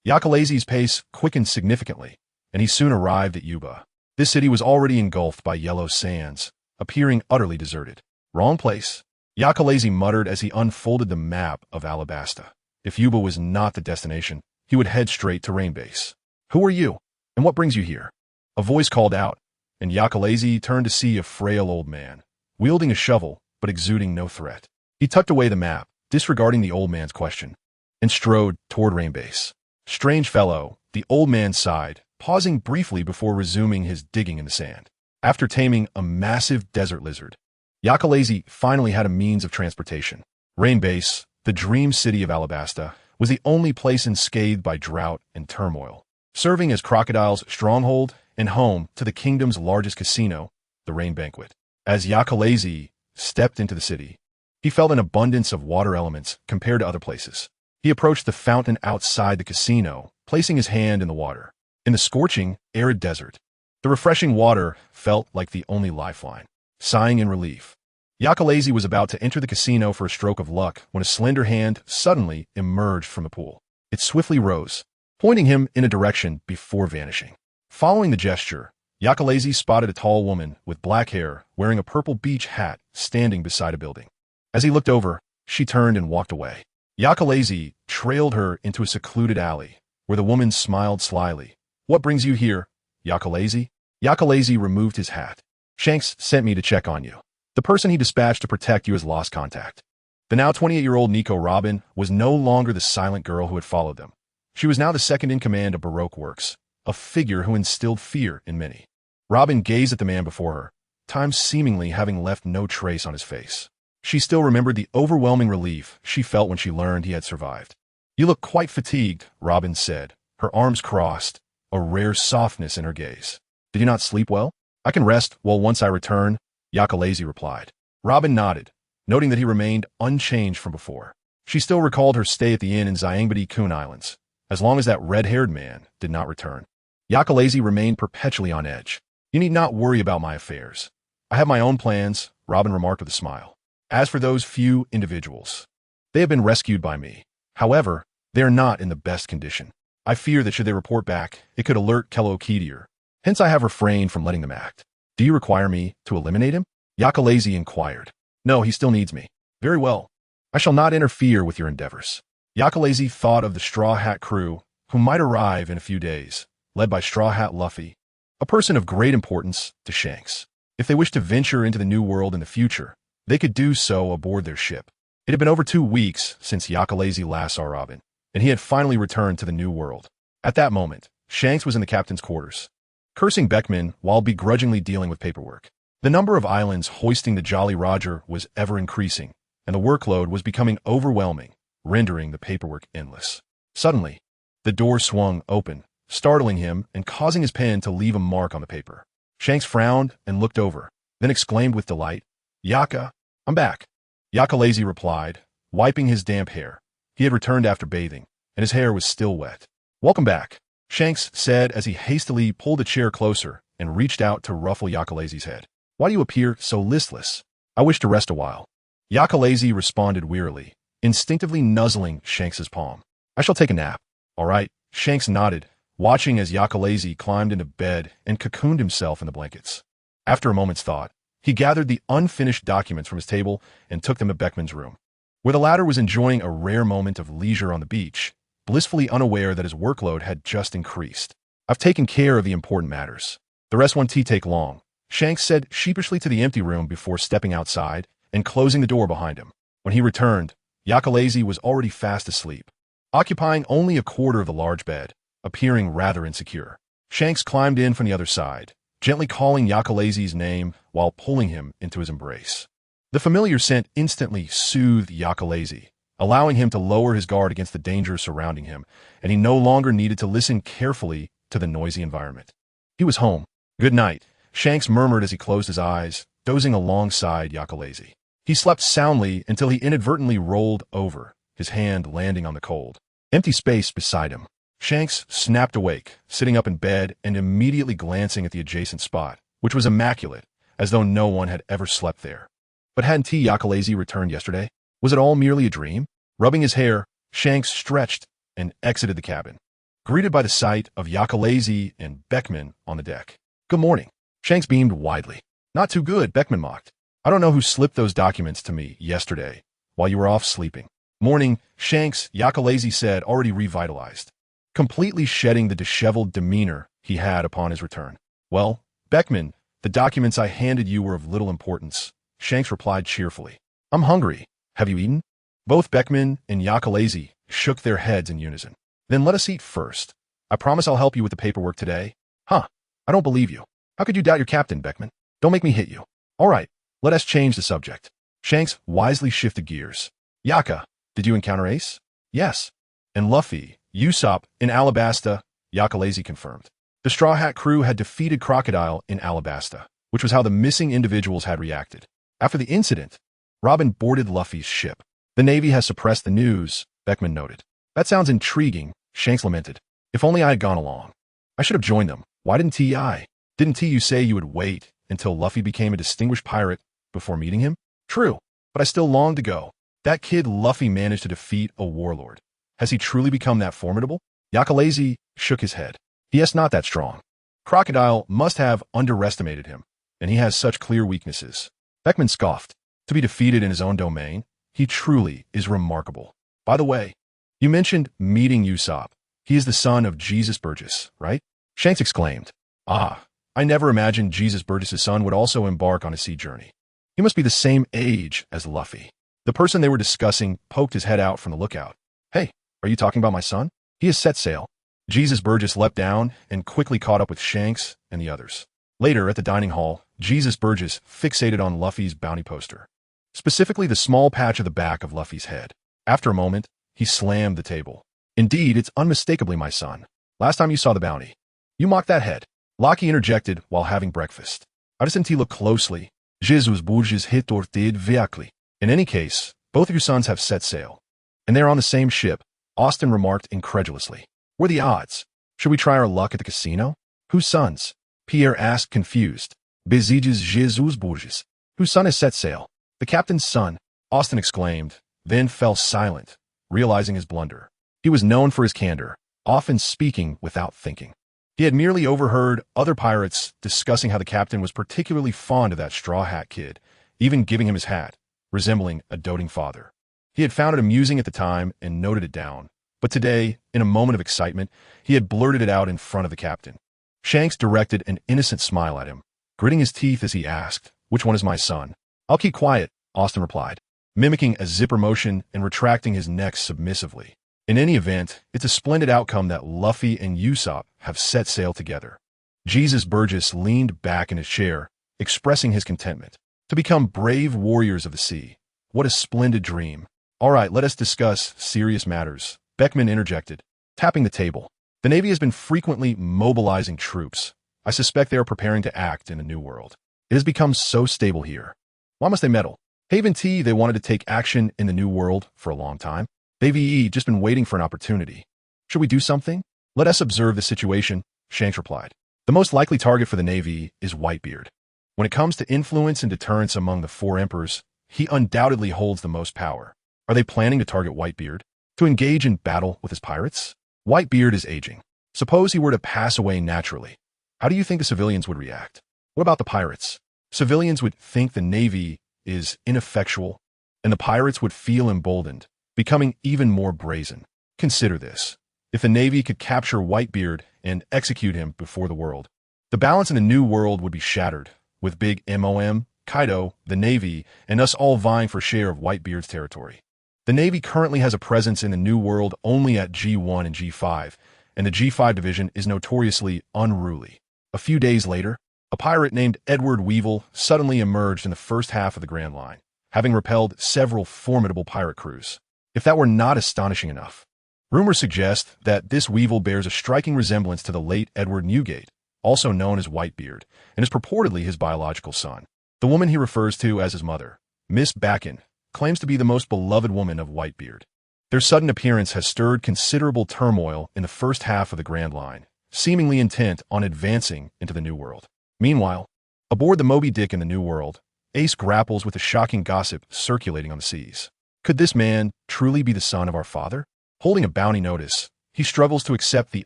[SPEAKER 1] Yakalazy's pace quickened significantly, and he soon arrived at Yuba. This city was already engulfed by yellow sands, appearing utterly deserted. "Wrong place," Yakalazy muttered as he unfolded the map of Alabasta. If Yuba was not the destination, he would head straight to Rain Base. "Who are you, and what brings you here?" A voice called out, and Yakalazy turned to see a frail old man, wielding a shovel but exuding no threat. He tucked away the map, disregarding the old man's question, and strode toward Rain Base. "Strange fellow," the old man sighed, pausing briefly before resuming his digging in the sand. After taming a massive desert lizard, Yakalazy finally had a means of transportation. Rain Base, the dream city of Alabasta, was the only place unscathed by drought and turmoil, serving as Crocodile's stronghold and home to the kingdom's largest casino, the Rain Banquet. As Yakalazy stepped into the city, he felt an abundance of water elements compared to other places. He approached the fountain outside the casino, placing his hand in the water. In the scorching, arid desert, the refreshing water felt like the only lifeline. Sighing in relief, Yakalazy was about to enter the casino for a stroke of luck when a slender hand suddenly emerged from the pool. It swiftly rose, pointing him in a direction before vanishing. Following the gesture, Yakalazy spotted a tall woman with black hair wearing a purple beach hat standing beside a building. As he looked over, she turned and walked away. Yakalazy trailed her into a secluded alley, where the woman smiled slyly. "What brings you here, Yakalazy?" Yakalazy removed his hat. "Shanks sent me to check on you. The person he dispatched to protect you has lost contact." The now 28-year-old Nico Robin was no longer the silent girl who had followed them. She was now the second-in-command of Baroque Works, a figure who instilled fear in many. Robin gazed at the man before her, time seemingly having left no trace on his face. She still remembered the overwhelming relief she felt when she learned he had survived. "You look quite fatigued," Robin said, her arms crossed, a rare softness in her gaze. "Did you not sleep well?" "I can rest well once I return," Yakalazy replied. Robin nodded, noting that he remained unchanged from before. She still recalled her stay at the inn in Zyangabedi-kun Islands, as long as that red-haired man did not return. Yakalazy remained perpetually on edge. "You need not worry about my affairs. I have my own plans," Robin remarked with a smile. "As for those few individuals, they have been rescued by me. However, they are not in the best condition. I fear that should they report back, it could alert Kello-Kedir. Hence I have refrained from letting them act." "Do you require me to eliminate him?" Yakalazy inquired. "No, he still needs me." "Very well. I shall not interfere with your endeavors." Yakalazy thought of the Straw Hat crew, who might arrive in a few days, led by Straw Hat Luffy, a person of great importance to Shanks. If they wished to venture into the New World in the future, they could do so aboard their ship. It had been over 2 weeks since Yakalazy last saw Robin, and he had finally returned to the New World. At that moment, Shanks was in the captain's quarters, cursing Beckman while begrudgingly dealing with paperwork. The number of islands hoisting the Jolly Roger was ever increasing, and the workload was becoming overwhelming, rendering the paperwork endless. Suddenly, the door swung open, startling him and causing his pen to leave a mark on the paper. Shanks frowned and looked over, then exclaimed with delight, "Yaka, I'm back." Yakalazy replied, wiping his damp hair. He had returned after bathing, and his hair was still wet. "Welcome back," Shanks said as he hastily pulled a chair closer and reached out to ruffle Yakalazy's head. "Why do you appear so listless?" "I wish to rest a while." Yakalazy responded wearily, instinctively nuzzling Shanks's palm. "I shall take a nap." "All right," Shanks nodded, watching as Yakalazi climbed into bed and cocooned himself in the blankets. After a moment's thought, he gathered the unfinished documents from his table and took them to Beckman's room, where the latter was enjoying a rare moment of leisure on the beach, blissfully unaware that his workload had just increased. "I've taken care of the important matters. The rest won't take long," Shanks said sheepishly to the empty room before stepping outside and closing the door behind him. When he returned, Yakalazi was already fast asleep, occupying only a quarter of the large bed, appearing rather insecure. Shanks climbed in from the other side, gently calling Yakalazi's name while pulling him into his embrace. The familiar scent instantly soothed Yakalazi, allowing him to lower his guard against the danger surrounding him, and he no longer needed to listen carefully to the noisy environment. He was home. "Good night," Shanks murmured as he closed his eyes, dozing alongside Yakalazi. He slept soundly until he inadvertently rolled over, his hand landing on the cold, empty space beside him. Shanks snapped awake, sitting up in bed and immediately glancing at the adjacent spot, which was immaculate, as though no one had ever slept there. But hadn't Yakalazi returned yesterday? Was it all merely a dream? Rubbing his hair, Shanks stretched and exited the cabin, greeted by the sight of Yakalazi and Beckman on the deck. "Good morning." Shanks beamed widely. "Not too good," Beckman mocked. "I don't know who slipped those documents to me yesterday, while you were off sleeping." "Morning," Shanks, Yakalazi said, already revitalized, completely shedding the disheveled demeanor he had upon his return. "Well, Beckman, the documents I handed you were of little importance," Shanks replied cheerfully. "I'm hungry. Have you eaten?" Both Beckman and Yakalazi shook their heads in unison. "Then let us eat first. I promise I'll help you with the paperwork today." "Huh, I don't believe you. How could you doubt your captain, Beckman? Don't make me hit you." "All right, let us change the subject." Shanks wisely shifted gears. "Yaka, did you encounter Ace?" "Yes." "And Luffy, Usopp, in Alabasta," Yakalazi confirmed. The Straw Hat crew had defeated Crocodile in Alabasta, which was how the missing individuals had reacted. After the incident, Robin boarded Luffy's ship. "The Navy has suppressed the news," Beckman noted. "That sounds intriguing," Shanks lamented. "If only I had gone along. I should have joined them. Why didn't I? Didn't you say you would wait until Luffy became a distinguished pirate before meeting him?" "True, but I still long to go. That kid Luffy managed to defeat a warlord. Has he truly become that formidable?" Yakalazi shook his head. "He is not that strong. Crocodile must have underestimated him, and he has such clear weaknesses." Beckman scoffed. "To be defeated in his own domain, he truly is remarkable. By the way, you mentioned meeting Usopp. He is the son of Jesus Burgess, right?" Shanks exclaimed. "Ah, I never imagined Jesus Burgess's son would also embark on a sea journey. He must be the same age as Luffy." The person they were discussing poked his head out from the lookout. "Hey, are you talking about my son? He has set sail." Jesus Burgess leapt down and quickly caught up with Shanks and the others. Later, at the dining hall, Jesus Burgess fixated on Luffy's bounty poster, specifically the small patch of the back of Luffy's head. After a moment, he slammed the table. "Indeed, it's unmistakably my son. Last time you saw the bounty, you mocked that head." Lockie interjected while having breakfast. "I just didn't look closely. Jesus Burgess hit or did virkely. In any case, both of your sons have set sail, and they're on the same ship," Austin remarked incredulously. "What are the odds? Should we try our luck at the casino?" "Whose sons?" Pierre asked, confused. "Besiges Jesus Burgess. Whose son has set sail?" "The captain's son," Austin exclaimed, then fell silent, realizing his blunder. He was known for his candor, often speaking without thinking. He had merely overheard other pirates discussing how the captain was particularly fond of that Straw Hat kid, even giving him his hat, resembling a doting father. He had found it amusing at the time and noted it down, but today, in a moment of excitement, he had blurted it out in front of the captain. Shanks directed an innocent smile at him, gritting his teeth as he asked, "Which one is my son?" "I'll keep quiet," Austin replied, mimicking a zipper motion and retracting his neck submissively. In any event, it's a splendid outcome that Luffy and Usopp have set sail together. Jesus Burgess leaned back in his chair, expressing his contentment. To become brave warriors of the sea. What a splendid dream. "All right, let us discuss serious matters," Beckman interjected, tapping the table. "The Navy has been frequently mobilizing troops. I suspect they are preparing to act in the New World. It has become so stable here. Why must they meddle? Haven T, they wanted to take action in the New World for a long time. They've just been waiting for an opportunity. Should we do something? Let us observe the situation," Shanks replied. "The most likely target for the Navy is Whitebeard. When it comes to influence and deterrence among the four emperors, he undoubtedly holds the most power. Are they planning to target Whitebeard? To engage in battle with his pirates?" Whitebeard is aging. Suppose he were to pass away naturally. How do you think the civilians would react? What about the pirates? Civilians would think the Navy is ineffectual, and the pirates would feel emboldened, becoming even more brazen. Consider this. If the Navy could capture Whitebeard and execute him before the world, the balance in the new world would be shattered, with Big MOM, Kaido, the Navy, and us all vying for a share of Whitebeard's territory. The Navy currently has a presence in the new world only at G1 and G5, and the G5 division is notoriously unruly. A few days later, a pirate named Edward Weevil suddenly emerged in the first half of the Grand Line, having repelled several formidable pirate crews. If that were not astonishing enough, rumors suggest that this Weevil bears a striking resemblance to the late Edward Newgate, also known as Whitebeard, and is purportedly his biological son. The woman he refers to as his mother, Miss Bakken, claims to be the most beloved woman of Whitebeard. Their sudden appearance has stirred considerable turmoil in the first half of the Grand Line, seemingly intent on advancing into the New World. Meanwhile, aboard the Moby Dick in the New World, Ace grapples with the shocking gossip circulating on the seas. Could this man truly be the son of our father? Holding a bounty notice, he struggles to accept the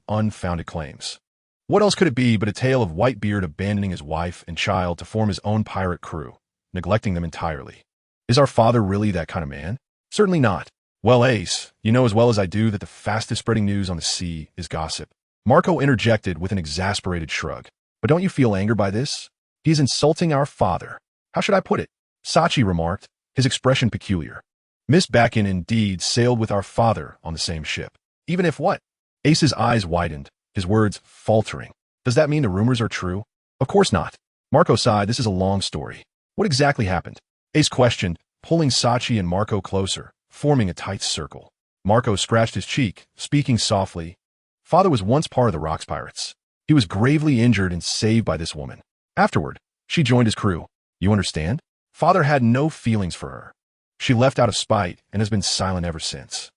[SPEAKER 1] unfounded claims. What else could it be but a tale of Whitebeard abandoning his wife and child to form his own pirate crew, neglecting them entirely? Is our father really that kind of man? Certainly not. Well, Ace, you know as well as I do that the fastest spreading news on the sea is gossip. Marco interjected with an exasperated shrug. But don't you feel anger by this? He is insulting our father. How should I put it? Sachi remarked, his expression peculiar. Miss Bakken indeed sailed with our father on the same ship. Even if what? Ace's eyes widened, his words faltering. Does that mean the rumors are true? Of course not. Marco sighed. This is a long story. What exactly happened? Ace questioned, pulling Sachi and Marco closer, forming a tight circle. Marco scratched his cheek, speaking softly. Father was once part of the Rocks Pirates. He was gravely injured and saved by this woman. Afterward, she joined his crew. You understand? Father had no feelings for her. She left out of spite and has been silent ever since.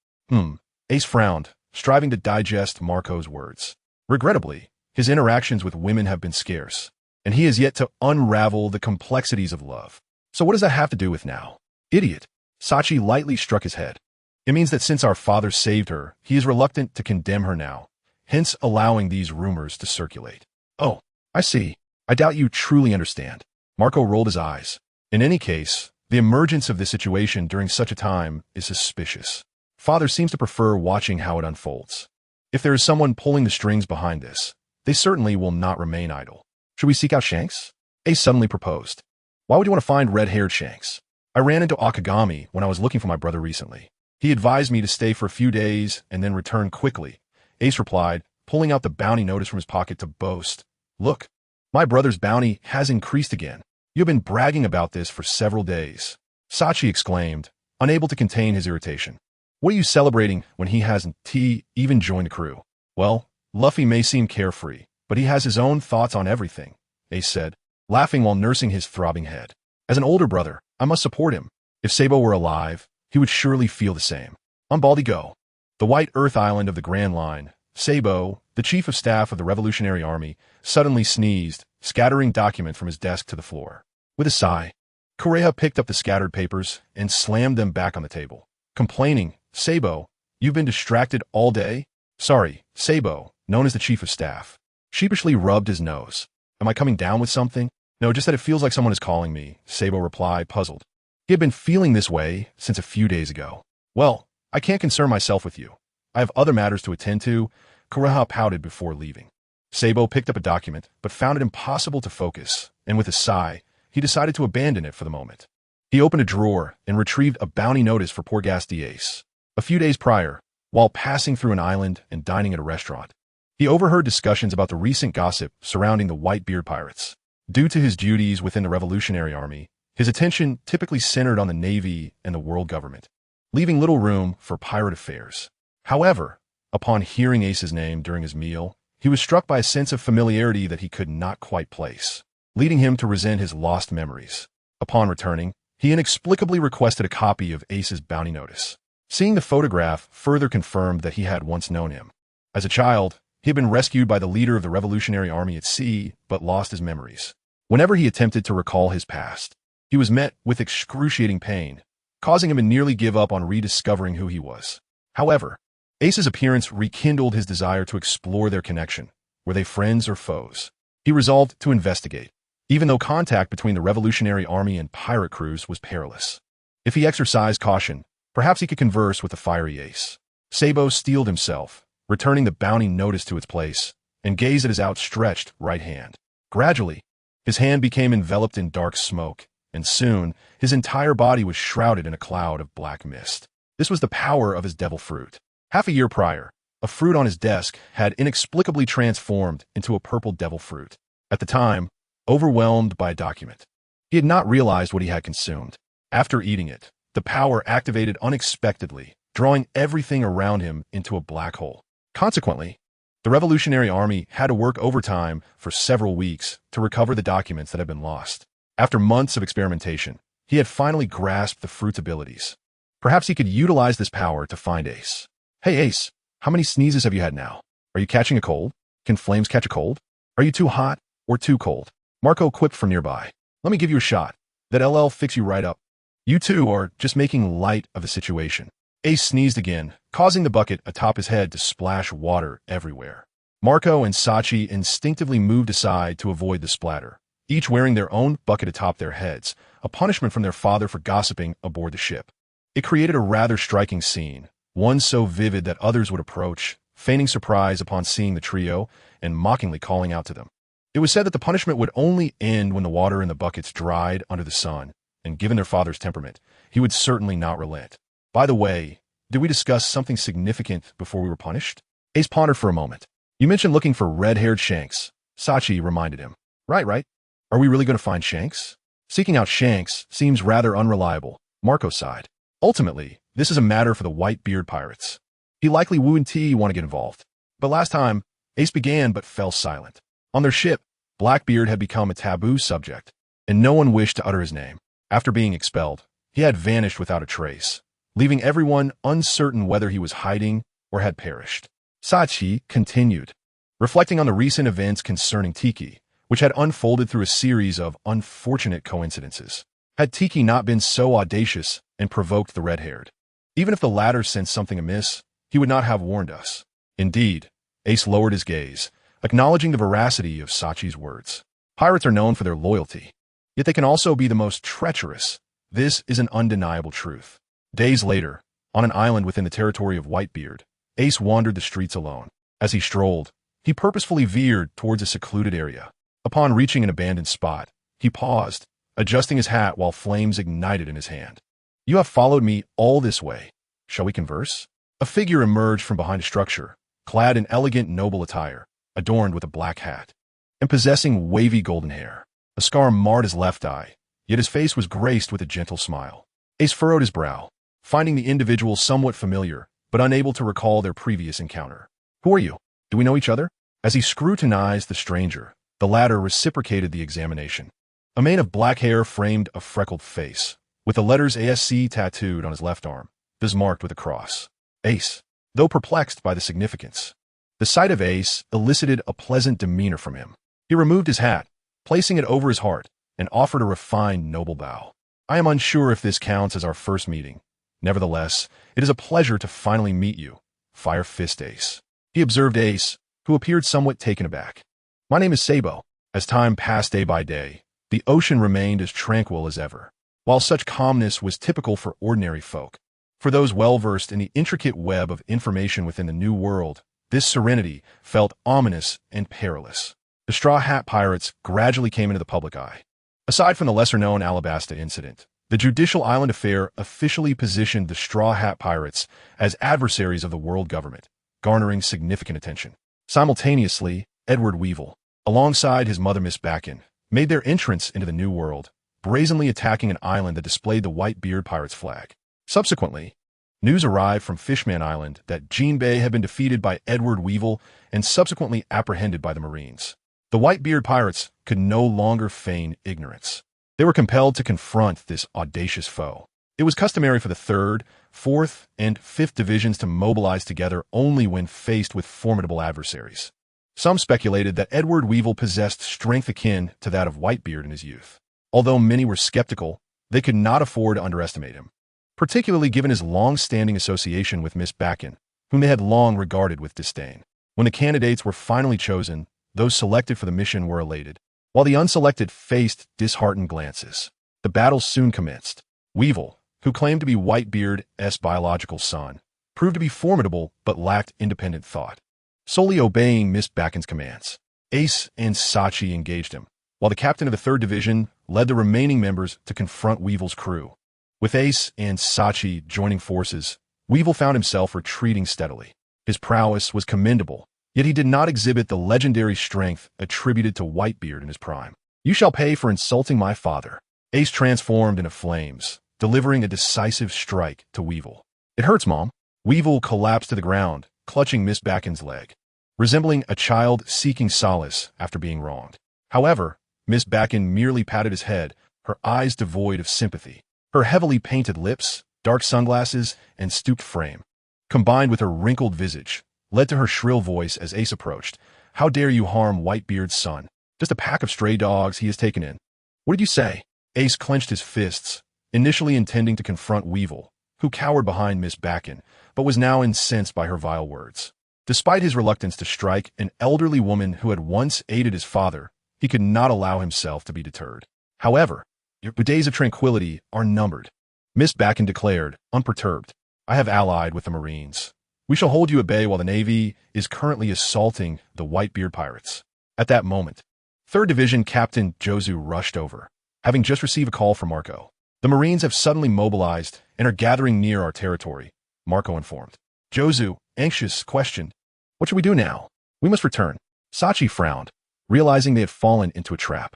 [SPEAKER 1] Ace frowned, striving to digest Marco's words. Regrettably, his interactions with women have been scarce, and he has yet to unravel the complexities of love. So what does that have to do with now? Idiot. Sachi lightly struck his head. It means that since our father saved her, he is reluctant to condemn her now, hence allowing these rumors to circulate. Oh, I see. I doubt you truly understand. Marco rolled his eyes. In any case, the emergence of this situation during such a time is suspicious. Father seems to prefer watching how it unfolds. If there is someone pulling the strings behind this, they certainly will not remain idle. Should we seek out Shanks? Ace suddenly proposed. Why would you want to find red-haired Shanks? I ran into Akagami when I was looking for my brother recently. He advised me to stay for a few days and then return quickly. Ace replied, pulling out the bounty notice from his pocket to boast. Look, my brother's bounty has increased again. You have been bragging about this for several days. Sachi exclaimed, unable to contain his irritation. What are you celebrating when he hasn't even joined the crew? Well, Luffy may seem carefree, but he has his own thoughts on everything, Ace said, laughing while nursing his throbbing head. As an older brother, I must support him. If Sabo were alive, he would surely feel the same. On Baldy Go, the White Earth Island of the Grand Line, Sabo, the chief of staff of the Revolutionary Army, suddenly sneezed, scattering documents from his desk to the floor. With a sigh, Kureha picked up the scattered papers and slammed them back on the table. Complaining, Sabo, you've been distracted all day? Sorry, Sabo, known as the chief of staff, sheepishly rubbed his nose. Am I coming down with something? No, just that it feels like someone is calling me, Sabo replied, puzzled. He had been feeling this way since a few days ago. Well, I can't concern myself with you. I have other matters to attend to, Kureha pouted before leaving. Sabo picked up a document, but found it impossible to focus, and with a sigh, he decided to abandon it for the moment. He opened a drawer and retrieved a bounty notice for Porgas Ace. A few days prior, while passing through an island and dining at a restaurant, he overheard discussions about the recent gossip surrounding the Whitebeard pirates. Due to his duties within the Revolutionary Army, his attention typically centered on the Navy and the world government, leaving little room for pirate affairs. However, upon hearing Ace's name during his meal, he was struck by a sense of familiarity that he could not quite place, leading him to resent his lost memories. Upon returning, he inexplicably requested a copy of Ace's bounty notice. Seeing the photograph further confirmed that he had once known him. As a child, he had been rescued by the leader of the Revolutionary Army at sea, but lost his memories. Whenever he attempted to recall his past, he was met with excruciating pain, causing him to nearly give up on rediscovering who he was. However, Ace's appearance rekindled his desire to explore their connection. Were they friends or foes? He resolved to investigate, even though contact between the Revolutionary Army and pirate crews was perilous. If he exercised caution, perhaps he could converse with the fiery Ace. Sabo steeled himself, returning the bounty notice to its place, and gazed at his outstretched right hand. Gradually, his hand became enveloped in dark smoke, and soon his entire body was shrouded in a cloud of black mist. This was the power of his devil fruit. Half a year prior, a fruit on his desk had inexplicably transformed into a purple devil fruit. At the time, overwhelmed by a document, he had not realized what he had consumed. After eating it, the power activated unexpectedly, drawing everything around him into a black hole. Consequently, the Revolutionary Army had to work overtime for several weeks to recover the documents that had been lost. After months of experimentation, he had finally grasped the fruit's abilities. Perhaps he could utilize this power to find Ace. Hey Ace, how many sneezes have you had now? Are you catching a cold? Can flames catch a cold? Are you too hot or too cold? Marco quipped from nearby. Let me give you a shot. That LL fix you right up. You two are just making light of the situation. Ace sneezed again, causing the bucket atop his head to splash water everywhere. Marco and Sachi instinctively moved aside to avoid the splatter, each wearing their own bucket atop their heads, a punishment from their father for gossiping aboard the ship. It created a rather striking scene, one so vivid that others would approach, feigning surprise upon seeing the trio and mockingly calling out to them. It was said that the punishment would only end when the water in the buckets dried under the sun, and given their father's temperament, he would certainly not relent. By the way, did we discuss something significant before we were punished? Ace pondered for a moment. You mentioned looking for red-haired Shanks, Sachi reminded him. Right. Are we really going to find Shanks? Seeking out Shanks seems rather unreliable, Marco sighed. Ultimately, this is a matter for the Whitebeard pirates. He likely wouldn't want to get involved. But last time, Ace began but fell silent. On their ship, Blackbeard had become a taboo subject, and no one wished to utter his name. After being expelled, he had vanished without a trace, leaving everyone uncertain whether he was hiding or had perished. Sachi continued, reflecting on the recent events concerning Tiki, which had unfolded through a series of unfortunate coincidences. Had Tiki not been so audacious and provoked the red-haired, even if the latter sensed something amiss, he would not have warned us. Indeed, Ace lowered his gaze, acknowledging the veracity of Sachi's words. Pirates are known for their loyalty, yet they can also be the most treacherous. This is an undeniable truth. Days later, on an island within the territory of Whitebeard, Ace wandered the streets alone. As he strolled, he purposefully veered towards a secluded area. Upon reaching an abandoned spot, he paused, adjusting his hat while flames ignited in his hand. You have followed me all this way. Shall we converse? A figure emerged from behind a structure, clad in elegant noble attire, adorned with a black hat, and possessing wavy golden hair. A scar marred his left eye, yet his face was graced with a gentle smile. Ace furrowed his brow, finding the individual somewhat familiar, but unable to recall their previous encounter. Who are you? Do we know each other? As he scrutinized the stranger, the latter reciprocated the examination. A mane of black hair framed a freckled face, with the letters ASC tattooed on his left arm, this marked with a cross. Ace, though perplexed by the significance, the sight of Ace elicited a pleasant demeanor from him. He removed his hat, placing it over his heart, and offered a refined, noble bow. I am unsure if this counts as our first meeting. Nevertheless, it is a pleasure to finally meet you, Fire Fist Ace. He observed Ace, who appeared somewhat taken aback. My name is Sabo. As time passed day by day, the ocean remained as tranquil as ever, while such calmness was typical for ordinary folk. For those well-versed in the intricate web of information within the New World, this serenity felt ominous and perilous. The Straw Hat Pirates gradually came into the public eye. Aside from the lesser-known Alabasta incident, the Judicial Island affair officially positioned the Straw Hat Pirates as adversaries of the world government, garnering significant attention. Simultaneously, Edward Weevil, alongside his mother Miss Backen, made their entrance into the New World, brazenly attacking an island that displayed the Whitebeard Pirates flag. Subsequently, news arrived from Fishman Island that Jinbei had been defeated by Edward Weevil and subsequently apprehended by the Marines. The Whitebeard Pirates could no longer feign ignorance. They were compelled to confront this audacious foe. It was customary for the 3rd, 4th, and 5th Divisions to mobilize together only when faced with formidable adversaries. Some speculated that Edward Weevil possessed strength akin to that of Whitebeard in his youth. Although many were skeptical, they could not afford to underestimate him, particularly given his long-standing association with Miss Backen, whom they had long regarded with disdain. When the candidates were finally chosen, those selected for the mission were elated, while the unselected faced disheartened glances. The battle soon commenced. Weevil, who claimed to be Whitebeard's biological son, proved to be formidable but lacked independent thought, solely obeying Miss Backen's commands. Ace and Sachi engaged him, while the captain of the 3rd Division led the remaining members to confront Weevil's crew. With Ace and Sachi joining forces, Weevil found himself retreating steadily. His prowess was commendable, yet he did not exhibit the legendary strength attributed to Whitebeard in his prime. "You shall pay for insulting my father." Ace transformed into flames, delivering a decisive strike to Weevil. "It hurts, Mom." Weevil collapsed to the ground, clutching Miss Backen's leg, resembling a child seeking solace after being wronged. However, Miss Backen merely patted his head, her eyes devoid of sympathy. Her heavily painted lips, dark sunglasses, and stooped frame, combined with her wrinkled visage, led to her shrill voice as Ace approached. "How dare you harm Whitebeard's son? Just a pack of stray dogs he has taken in." "What did you say?" Ace clenched his fists, initially intending to confront Weevil, who cowered behind Miss Backen, but was now incensed by her vile words. Despite his reluctance to strike an elderly woman who had once aided his father, he could not allow himself to be deterred. "However, your days of tranquility are numbered," Miss Backen declared, unperturbed. "I have allied with the Marines. We shall hold you at bay while the Navy is currently assaulting the Whitebeard pirates." At that moment, 3rd Division Captain Jozu rushed over, having just received a call from Marco. "The Marines have suddenly mobilized and are gathering near our territory," Marco informed. Jozu, anxious, questioned, "What should we do now?" "We must return." Sachi frowned, realizing they had fallen into a trap.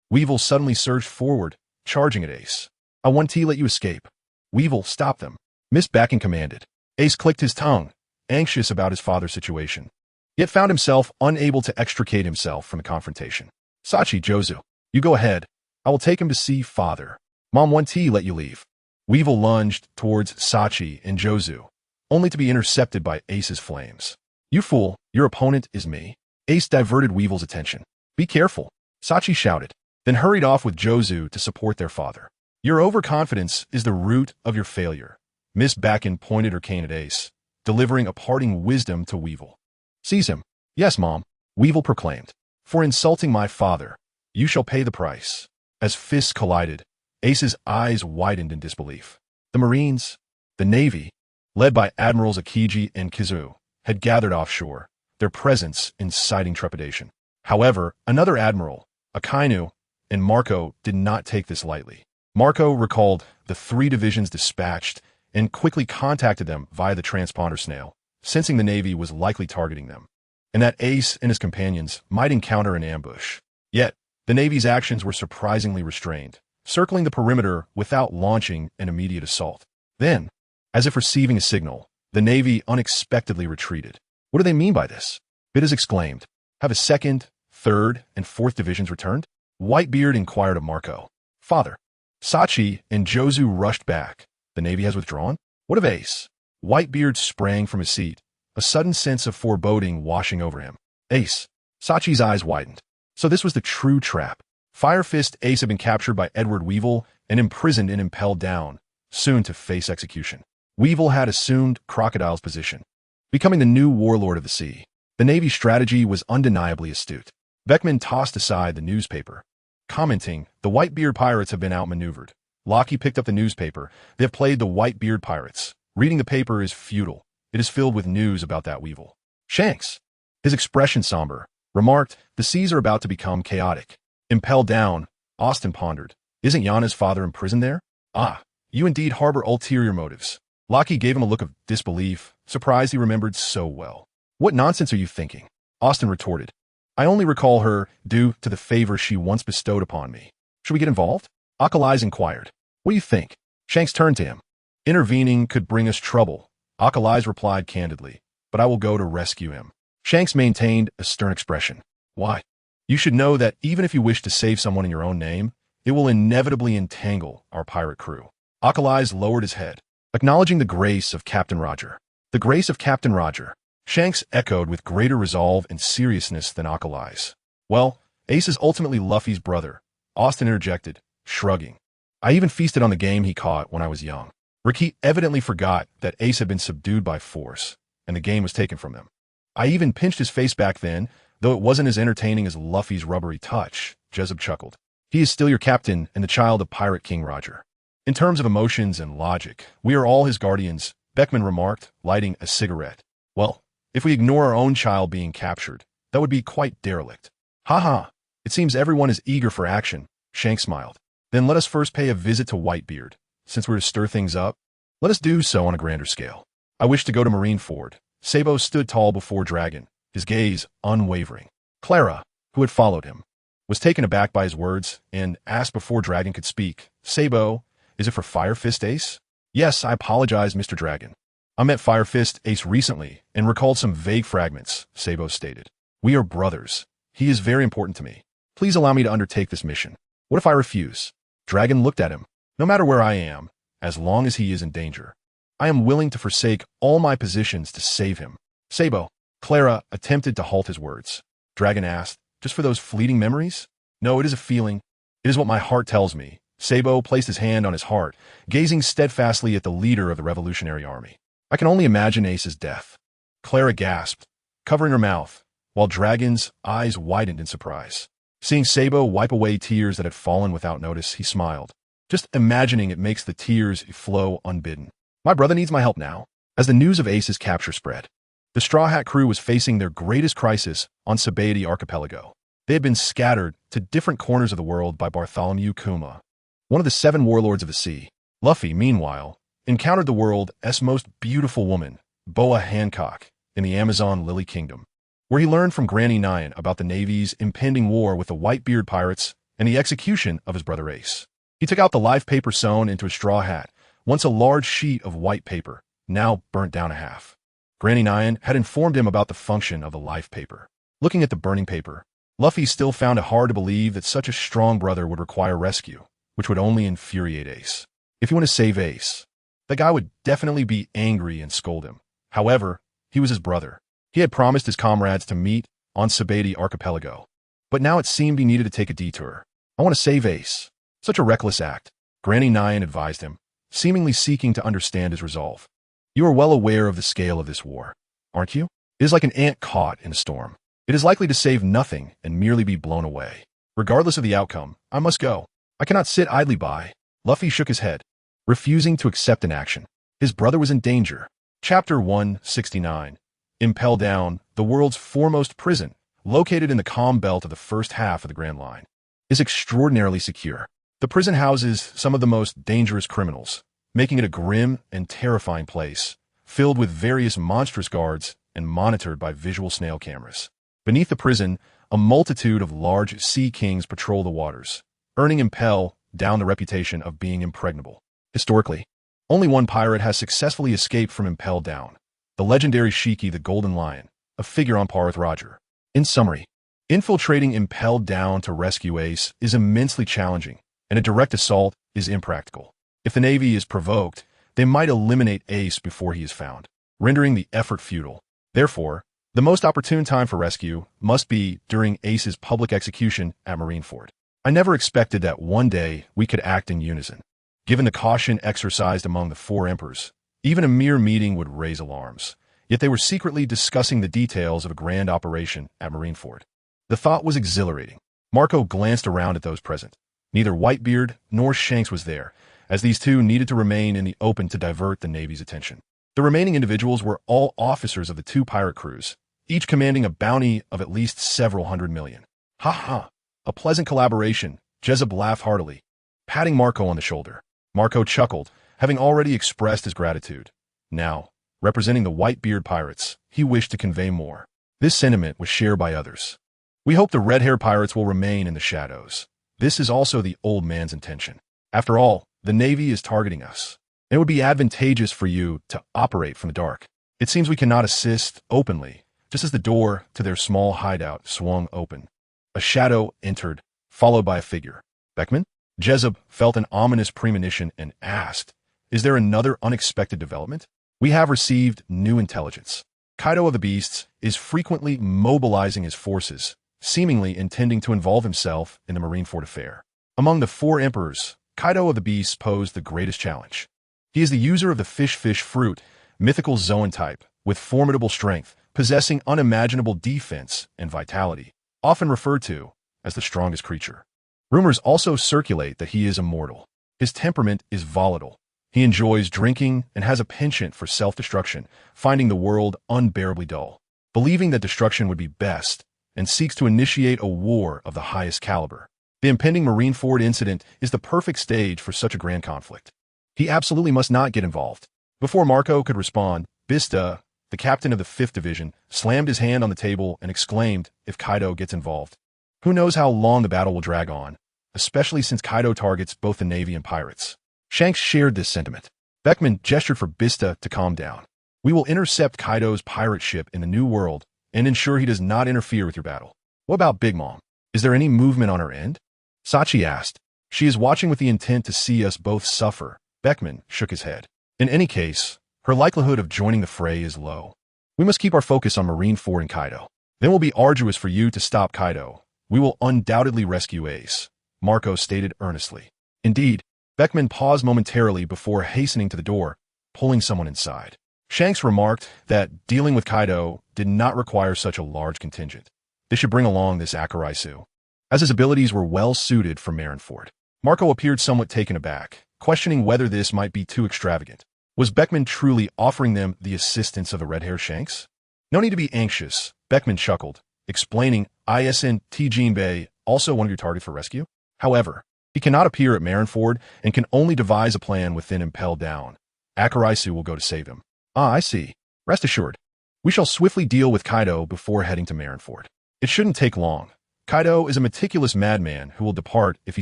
[SPEAKER 1] Weevil suddenly surged forward, charging at Ace. "I want to let you escape." Weevil stopped them. Miss Backen commanded. Ace clicked his tongue, anxious about his father's situation, yet found himself unable to extricate himself from the confrontation. "Sachi, Jozu, you go ahead. I will take him to see father. Mom won't let you leave." Weevil lunged towards Sachi and Jozu, only to be intercepted by Ace's flames. "You fool, your opponent is me." Ace diverted Weevil's attention. "Be careful," Sachi shouted, then hurried off with Jozu to support their father. "Your overconfidence is the root of your failure." Miss Backen pointed her cane at Ace, delivering a parting wisdom to Weevil. "Seize him." "Yes, Mom," Weevil proclaimed. "For insulting my father, you shall pay the price." As fists collided, Ace's eyes widened in disbelief. The Marines, the Navy, led by Admirals Akiji and Kizu, had gathered offshore, their presence inciting trepidation. However, another admiral, Akainu, and Marco did not take this lightly. Marco recalled the 3 divisions dispatched and quickly contacted them via the transponder snail, sensing the Navy was likely targeting them, and that Ace and his companions might encounter an ambush. Yet, the Navy's actions were surprisingly restrained, circling the perimeter without launching an immediate assault. Then, as if receiving a signal, the Navy unexpectedly retreated. "What do they mean by this?" Bidas exclaimed. "Have a 2nd, 3rd, and 4th divisions returned?" Whitebeard inquired of Marco. "Father." Sachi and Jozu rushed back. "The Navy has withdrawn?" "What of Ace?" Whitebeard sprang from his seat, a sudden sense of foreboding washing over him. "Ace." Sachi's eyes widened. So this was the true trap. Fire Fist Ace had been captured by Edward Weevil and imprisoned and impelled down, soon to face execution. Weevil had assumed Crocodile's position, becoming the new warlord of the sea. The Navy's strategy was undeniably astute. Beckman tossed aside the newspaper, commenting, "The Whitebeard pirates have been outmaneuvered." Lockie picked up the newspaper. "They have played the Whitebeard pirates. Reading the paper is futile. It is filled with news about that Weevil." Shanks, his expression somber, remarked, "The seas are about to become chaotic." Impelled down, Austin pondered, "Isn't Yana's father imprisoned there?" "Ah, you indeed harbor ulterior motives." Lockie gave him a look of disbelief, surprised he remembered so well. "What nonsense are you thinking?" Austin retorted. "I only recall her due to the favor she once bestowed upon me." "Should we get involved?" Akalize inquired. "What do you think?" Shanks turned to him. "Intervening could bring us trouble," Akalize replied candidly, "but I will go to rescue him." Shanks maintained a stern expression. "Why?" "You should know that even if you wish to save someone in your own name, it will inevitably entangle our pirate crew." Akalize lowered his head, acknowledging the grace of Captain Roger. "The grace of Captain Roger," Shanks echoed with greater resolve and seriousness than Akalize. "Well, Ace is ultimately Luffy's brother," Austin interjected, shrugging. "I even feasted on the game he caught when I was young." Ricky evidently forgot that Ace had been subdued by force, and the game was taken from them. I even pinched his face back then, though it wasn't as entertaining as Luffy's rubbery touch. Jezeb chuckled. He is still your captain and the child of Pirate King Roger. In terms of emotions and logic, we are all his guardians, Beckman remarked, lighting a cigarette. Well, if we ignore our own child being captured, that would be quite derelict. Ha. It seems everyone is eager for action, Shanks smiled. Then let us first pay a visit to Whitebeard. Since we're to stir things up, let us do so on a grander scale. I wish to go to Marineford. Sabo stood tall before Dragon, his gaze unwavering. Clara, who had followed him, was taken aback by his words and asked before Dragon could speak, Sabo, is it for Fire Fist Ace? Yes, I apologize, Mr. Dragon. I met Fire Fist Ace recently and recalled some vague fragments, Sabo stated. We are brothers. He is very important to me. Please allow me to undertake this mission. What if I refuse? Dragon looked at him. No matter where I am, as long as he is in danger, I am willing to forsake all my positions to save him. Sabo. Clara attempted to halt his words. Dragon asked, just for those fleeting memories? No, it is a feeling. It is what my heart tells me. Sabo placed his hand on his heart, gazing steadfastly at the leader of the Revolutionary Army. I can only imagine Ace's death. Clara gasped, covering her mouth, while Dragon's eyes widened in surprise. Seeing Sabo wipe away tears that had fallen without notice, he smiled. Just imagining it makes the tears flow unbidden. My brother needs my help now. As the news of Ace's capture spread, the Straw Hat crew was facing their greatest crisis on Sabaody Archipelago. They had been scattered to different corners of the world by Bartholomew Kuma, one of the 7 warlords of the sea. Luffy, meanwhile, encountered the world's most beautiful woman, Boa Hancock, in the Amazon Lily Kingdom, where he learned from Granny Nyan about the Navy's impending war with the Whitebeard pirates and the execution of his brother Ace. He took out the life paper sewn into a straw hat, once a large sheet of white paper, now burnt down a half. Granny Nyan had informed him about the function of the life paper. Looking at the burning paper, Luffy still found it hard to believe that such a strong brother would require rescue, which would only infuriate Ace. If you want to save Ace, the guy would definitely be angry and scold him. However, he was his brother. He had promised his comrades to meet on Sabaody Archipelago. But now it seemed he needed to take a detour. I want to save Ace. Such a reckless act, Granny Nyan advised him, seemingly seeking to understand his resolve. You are well aware of the scale of this war, aren't you? It is like an ant caught in a storm. It is likely to save nothing and merely be blown away. Regardless of the outcome, I must go. I cannot sit idly by. Luffy shook his head, refusing to accept an action. His brother was in danger. Chapter 169. Impel Down, the world's foremost prison, located in the calm belt of the first half of the Grand Line, is extraordinarily secure. The prison houses some of the most dangerous criminals, making it a grim and terrifying place, filled with various monstrous guards and monitored by visual snail cameras. Beneath the prison, a multitude of large sea kings patrol the waters, earning Impel Down the reputation of being impregnable. Historically, only one pirate has successfully escaped from Impel Down, the legendary Shiki the Golden Lion, a figure on par with Roger. In summary, infiltrating Impel Down to rescue Ace is immensely challenging, and a direct assault is impractical. If the Navy is provoked, they might eliminate Ace before he is found, rendering the effort futile. Therefore, the most opportune time for rescue must be during Ace's public execution at Marineford. I never expected that one day we could act in unison. Given the caution exercised among the 4 emperors, even a mere meeting would raise alarms. Yet they were secretly discussing the details of a grand operation at Marineford. The thought was exhilarating. Marco glanced around at those present. Neither Whitebeard nor Shanks was there, as these two needed to remain in the open to divert the Navy's attention. The remaining individuals were all officers of the 2 pirate crews, each commanding a bounty of at least several hundred million. Ha ha! A pleasant collaboration, Jezeb laughed heartily, patting Marco on the shoulder. Marco chuckled, having already expressed his gratitude. Now, representing the Whitebeard pirates, he wished to convey more. This sentiment was shared by others. We hope the red-haired pirates will remain in the shadows. This is also the old man's intention. After all, the Navy is targeting us. It would be advantageous for you to operate from the dark. It seems we cannot assist openly. Just as the door to their small hideout swung open, a shadow entered, followed by a figure. Beckman? Jezeb felt an ominous premonition and asked, is there another unexpected development? We have received new intelligence. Kaido of the Beasts is frequently mobilizing his forces, seemingly intending to involve himself in the Marineford affair. Among the 4 emperors, Kaido of the Beasts posed the greatest challenge. He is the user of the fish fruit, mythical Zoan type, with formidable strength, possessing unimaginable defense and vitality, often referred to as the strongest creature. Rumors also circulate that he is immortal. His temperament is volatile. He enjoys drinking and has a penchant for self-destruction, finding the world unbearably dull. Believing that destruction would be best, and seeks to initiate a war of the highest caliber. The impending Marineford incident is the perfect stage for such a grand conflict. He absolutely must not get involved. Before Marco could respond, Bista, the captain of the 5th Division, slammed his hand on the table and exclaimed, "If Kaido gets involved, who knows how long the battle will drag on, especially since Kaido targets both the Navy and pirates." Shanks shared this sentiment. Beckman gestured for Bista to calm down. "We will intercept Kaido's pirate ship in the New World and ensure he does not interfere with your battle." "What about Big Mom? Is there any movement on her end?" Sachi asked. "She is watching with the intent to see us both suffer." Beckman shook his head. "In any case, her likelihood of joining the fray is low. We must keep our focus on Marineford and Kaido. Then it will be arduous for you to stop Kaido. We will undoubtedly rescue Ace," Marco stated earnestly. Indeed, Beckman paused momentarily before hastening to the door, pulling someone inside. Shanks remarked that dealing with Kaido did not require such a large contingent. They should bring along this Akaraisu, as his abilities were well suited for Marineford. Marco appeared somewhat taken aback, questioning whether this might be too extravagant. Was Beckman truly offering them the assistance of a red-haired Shanks? "No need to be anxious," Beckman chuckled, explaining ISNT Jinbei, also one of your targets for rescue. However, he cannot appear at Marineford and can only devise a plan within Impel Down. Akaraisu will go to save him. "Ah, I see. Rest assured. We shall swiftly deal with Kaido before heading to Marineford. It shouldn't take long. Kaido is a meticulous madman who will depart if he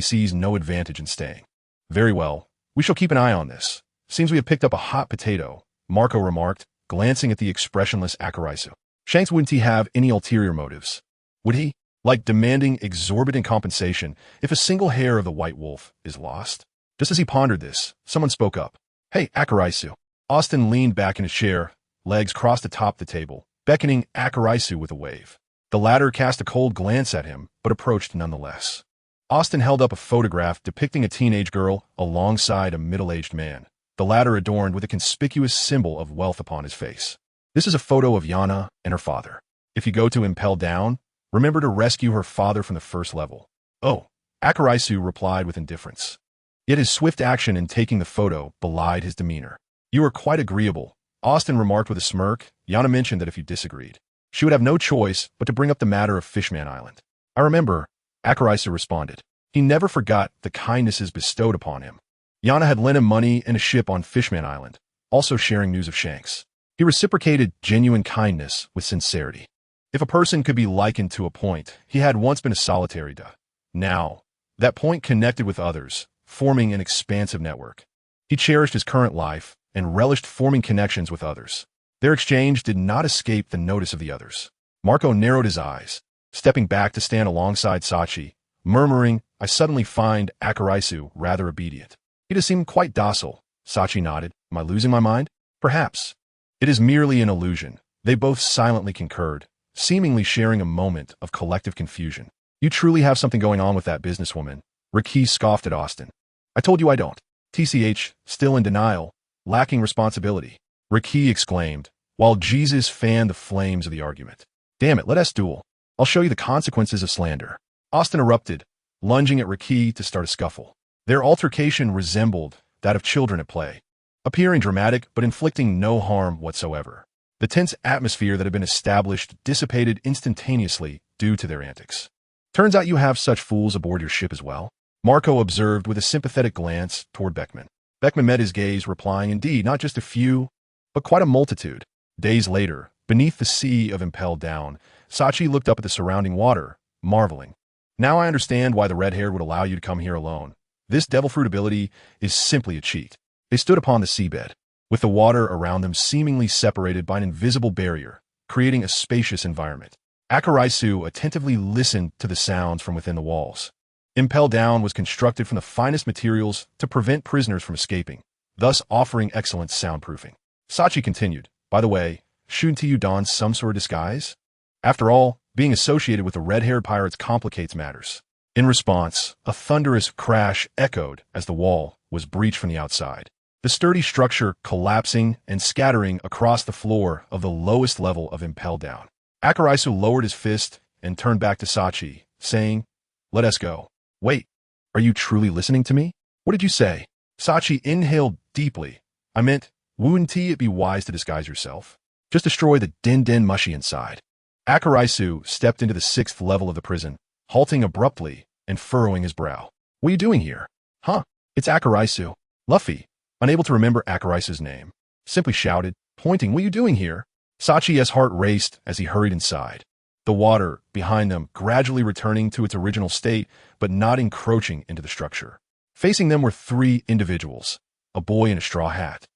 [SPEAKER 1] sees no advantage in staying." "Very well. We shall keep an eye on this. Seems we have picked up a hot potato," Marco remarked, glancing at the expressionless Akaraisu. Shanks, wouldn't he have any ulterior motives? Would he? Like demanding exorbitant compensation if a single hair of the white wolf is lost? Just as he pondered this, someone spoke up. "Hey, Akaraisu." Austin leaned back in his chair, legs crossed atop the table, beckoning Akaraisu with a wave. The latter cast a cold glance at him, but approached nonetheless. Austin held up a photograph depicting a teenage girl alongside a middle-aged man, the latter adorned with a conspicuous symbol of wealth upon his face. "This is a photo of Yana and her father. If you go to Impel Down, remember to rescue her father from the first level." "Oh," Akaraisu replied with indifference. Yet his swift action in taking the photo belied his demeanor. "You are quite agreeable," Austin remarked with a smirk. Yana mentioned that if you disagreed, she would have no choice but to bring up the matter of Fishman Island. "I remember," Akaraisu responded. He never forgot the kindnesses bestowed upon him. Yana had lent him money and a ship on Fishman Island, also sharing news of Shanks. He reciprocated genuine kindness with sincerity. If a person could be likened to a point, he had once been a solitary duck. Now, that point connected with others, forming an expansive network. He cherished his current life and relished forming connections with others. Their exchange did not escape the notice of the others. Marco narrowed his eyes, stepping back to stand alongside Sachi, murmuring, "I suddenly find Akaraisu rather obedient. He does seem quite docile." Sachi nodded. "Am I losing my mind?" "Perhaps. It is merely an illusion." They both silently concurred, seemingly sharing a moment of collective confusion. "You truly have something going on with that businesswoman," Riki scoffed at Austin. "I told you I don't." TCH, still in denial, lacking responsibility, Riki exclaimed, while Jesus fanned the flames of the argument. "Damn it, let us duel. I'll show you the consequences of slander." Austin erupted, lunging at Riki to start a scuffle. Their altercation resembled that of children at play, appearing dramatic but inflicting no harm whatsoever. The tense atmosphere that had been established dissipated instantaneously due to their antics. "Turns out you have such fools aboard your ship as well," Marco observed with a sympathetic glance toward Beckman. Beckman met his gaze, replying, "Indeed, not just a few, but quite a multitude." Days later, beneath the sea of Impel Down, Sachi looked up at the surrounding water, marveling. "Now I understand why the red-haired would allow you to come here alone. This devil fruit ability is simply a cheat." They stood upon the seabed, with the water around them seemingly separated by an invisible barrier, creating a spacious environment. Akaraisu attentively listened to the sounds from within the walls. Impel Down was constructed from the finest materials to prevent prisoners from escaping, thus offering excellent soundproofing. Sachi continued, "By the way, shouldn't you don some sort of disguise? After all, being associated with the red-haired pirates complicates matters." In response, a thunderous crash echoed as the wall was breached from the outside. the sturdy structure collapsing and scattering across the floor of the lowest level of Impel Down. Akaraisu lowered his fist and turned back to Sachi, saying, "Let us go." "Wait, are you truly listening to me? What did you say?" Sachi inhaled deeply. "I meant, wouldn't it be wise to disguise yourself? Just destroy the din mushy inside." Akaraisu stepped into the 6th level of the prison, halting abruptly and furrowing his brow. "What are you doing here?" "Huh, it's Akaraisu." Luffy, unable to remember Akaraisu's name, simply shouted, pointing, "What are you doing here?" Sachi's heart raced as he hurried inside, the water behind them gradually returning to its original state but not encroaching into the structure. Facing them were 3 individuals, a boy in a straw hat,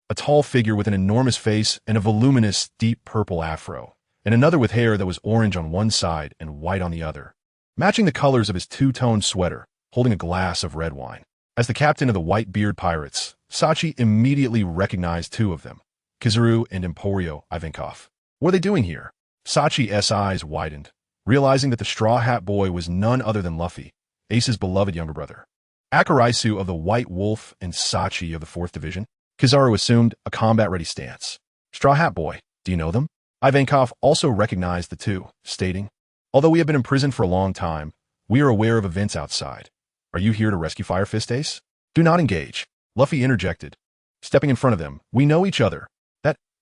[SPEAKER 1] a tall figure with an enormous face and a voluminous, deep purple afro, and another with hair that was orange on one side and white on the other, matching the colors of his two-tone sweater, holding a glass of red wine. As the captain of the White-Beard Pirates, Sachi immediately recognized 2 of them, Kizaru and Emporio Ivankov. "What are they doing here?" Sachi's eyes widened, realizing that the Straw Hat Boy was none other than Luffy, Ace's beloved younger brother. Akaraisu of the White Wolf and Sachi of the 4th Division. Kizaru assumed a combat-ready stance. "Straw Hat Boy, do you know them?" Ivankov also recognized the 2, stating, "Although we have been imprisoned for a long time, we are aware of events outside. Are you here to rescue Fire Fist Ace?" "Do not engage," Luffy interjected, stepping in front of them. "We know each other.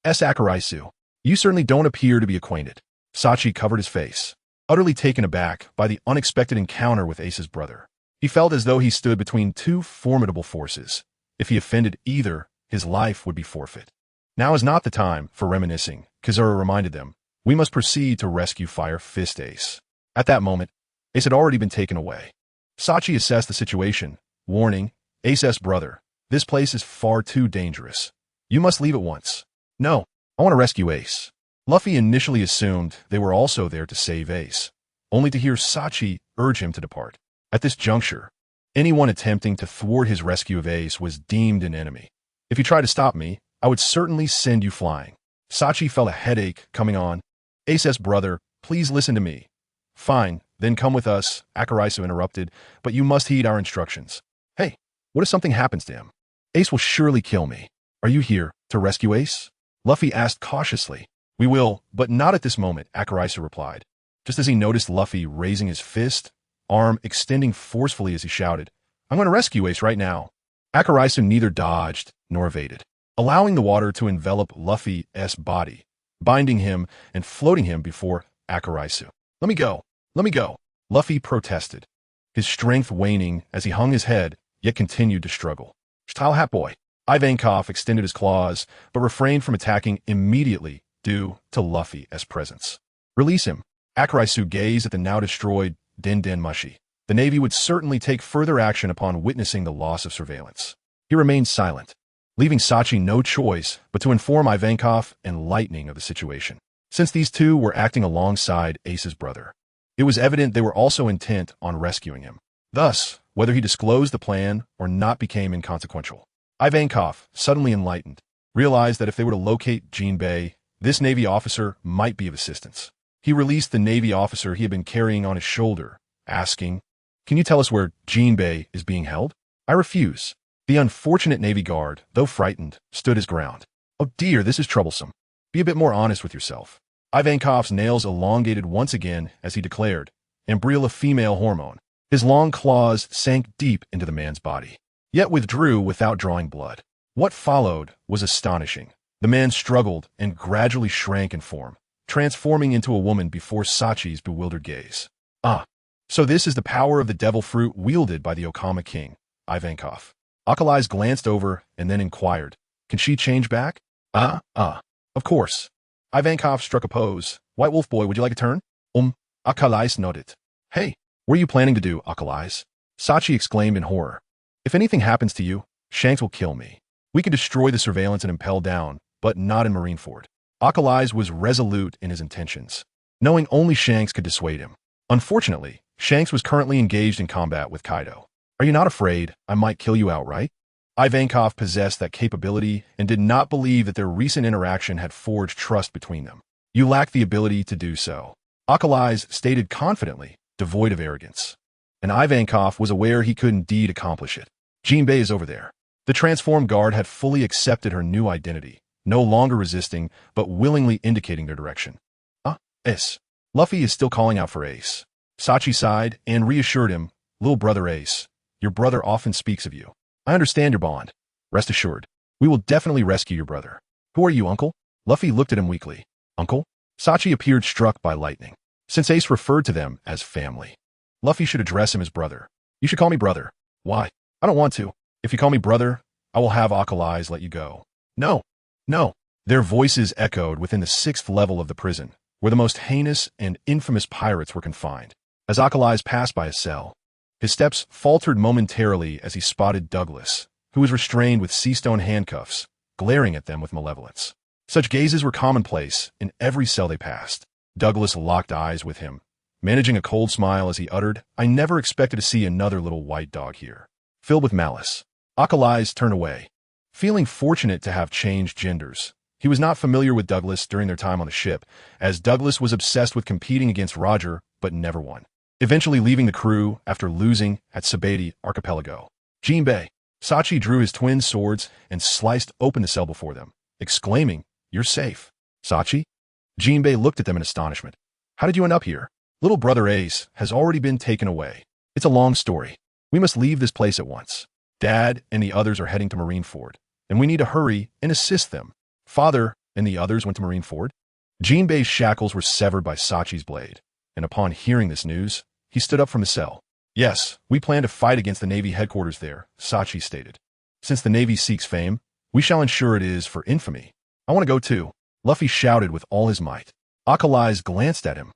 [SPEAKER 1] That's Akaraisu. You certainly don't appear to be acquainted." Sachi covered his face, utterly taken aback by the unexpected encounter with Ace's brother. He felt as though he stood between 2 formidable forces. If he offended either, his life would be forfeit. "Now is not the time for reminiscing," Kizaru reminded them. "We must proceed to rescue Fire Fist Ace." At that moment, Ace had already been taken away. Sachi assessed the situation, warning, "Ace's brother, this place is far too dangerous. You must leave at once." "No, I want to rescue Ace." Luffy initially assumed they were also there to save Ace, only to hear Sachi urge him to depart. At this juncture, anyone attempting to thwart his rescue of Ace was deemed an enemy. "If you try to stop me, I would certainly send you flying." Sachi felt a headache coming on. "Ace's brother, please listen to me." "Fine, then come with us," Akaraisu interrupted, "but you must heed our instructions." "Hey, what if something happens to him? Ace will surely kill me." "Are you here to rescue Ace?" Luffy asked cautiously. "We will, but not at this moment," Akaraisu replied, just as he noticed Luffy raising his fist, arm extending forcefully as he shouted, "I'm going to rescue Ace right now." Akaraisu neither dodged nor evaded, allowing the water to envelop Luffy's body, binding him and floating him before Akaraisu. "Let me go! Let me go!" Luffy protested, his strength waning as he hung his head, yet continued to struggle. "Straw Hat Boy!" Ivankov extended his claws, but refrained from attacking immediately due to Luffy's presence. "Release him." Akaraisu gazed at the now destroyed Din Mushi. The Navy would certainly take further action upon witnessing the loss of surveillance. He remained silent, leaving Sachi no choice but to inform Ivankov and Lightning of the situation. Since these 2 were acting alongside Ace's brother, it was evident they were also intent on rescuing him. Thus, whether he disclosed the plan or not became inconsequential. Ivankov, suddenly enlightened, realized that if they were to locate Jinbei, this Navy officer might be of assistance. He released the Navy officer he had been carrying on his shoulder, asking, "Can you tell us where Jinbei is being held?" "I refuse." The unfortunate Navy guard, though frightened, stood his ground. "Oh dear, this is troublesome. Be a bit more honest with yourself." Ivankov's nails elongated once again as he declared, "Embryo of female hormone." His long claws sank deep into the man's body, yet withdrew without drawing blood. What followed was astonishing. The man struggled and gradually shrank in form, transforming into a woman before Sachi's bewildered gaze. "Ah, so this is the power of the devil fruit wielded by the Okama King." Ivankov. Akali's glanced over and then inquired, "Can she change back?" Of course." Ivankov struck a pose. "White Wolf Boy, would you like a turn?" Akalais nodded. "Hey, what are you planning to do, Akalais?" Sachi exclaimed in horror. "If anything happens to you, Shanks will kill me. We can destroy the surveillance and Impel Down, but not in Marineford." Akalais was resolute in his intentions, knowing only Shanks could dissuade him. Unfortunately, Shanks was currently engaged in combat with Kaido. "Are you not afraid I might kill you outright?" Ivankov possessed that capability and did not believe that their recent interaction had forged trust between them. "You lack the ability to do so," Akalais stated confidently, devoid of arrogance. And Ivankov was aware he could indeed accomplish it. "Jinbei is over there." The transformed guard had fully accepted her new identity, no longer resisting, but willingly indicating their direction. Ace. Luffy is still calling out for Ace. Sachi sighed and reassured him, little brother Ace, your brother often speaks of you. I understand your bond. Rest assured, we will definitely rescue your brother. Who are you, uncle? Luffy looked at him weakly. Uncle? Sachi appeared struck by lightning, since Ace referred to them as family. Luffy should address him as brother. You should call me brother. Why? I don't want to. If you call me brother, I will have Alkali's let you go. No. No. Their voices echoed within the 6th level of the prison, where the most heinous and infamous pirates were confined. As Alkali's passed by his cell, his steps faltered momentarily as he spotted Douglas, who was restrained with sea-stone handcuffs, glaring at them with malevolence. Such gazes were commonplace in every cell they passed. Douglas locked eyes with him, managing a cold smile as he uttered, I never expected to see another little white dog here. Filled with malice, Alkali's turned away, feeling fortunate to have changed genders. He was not familiar with Douglas during their time on the ship, as Douglas was obsessed with competing against Roger, but never won, eventually leaving the crew after losing at Sabaody Archipelago. Jinbei. Sachi drew his twin swords and sliced open the cell before them, exclaiming, You're safe. Sachi? Jinbei looked at them in astonishment. How did you end up here? Little brother Ace has already been taken away. It's a long story. We must leave this place at once. Dad and the others are heading to Marineford, and we need to hurry and assist them. Father and the others went to Marineford? Jinbei's shackles were severed by Sachi's blade, and upon hearing this news, he stood up from his cell. Yes, we plan to fight against the Navy headquarters there, Sachi stated. Since the Navy seeks fame, we shall ensure it is for infamy. I want to go too, Luffy shouted with all his might. Alkali's glanced at him,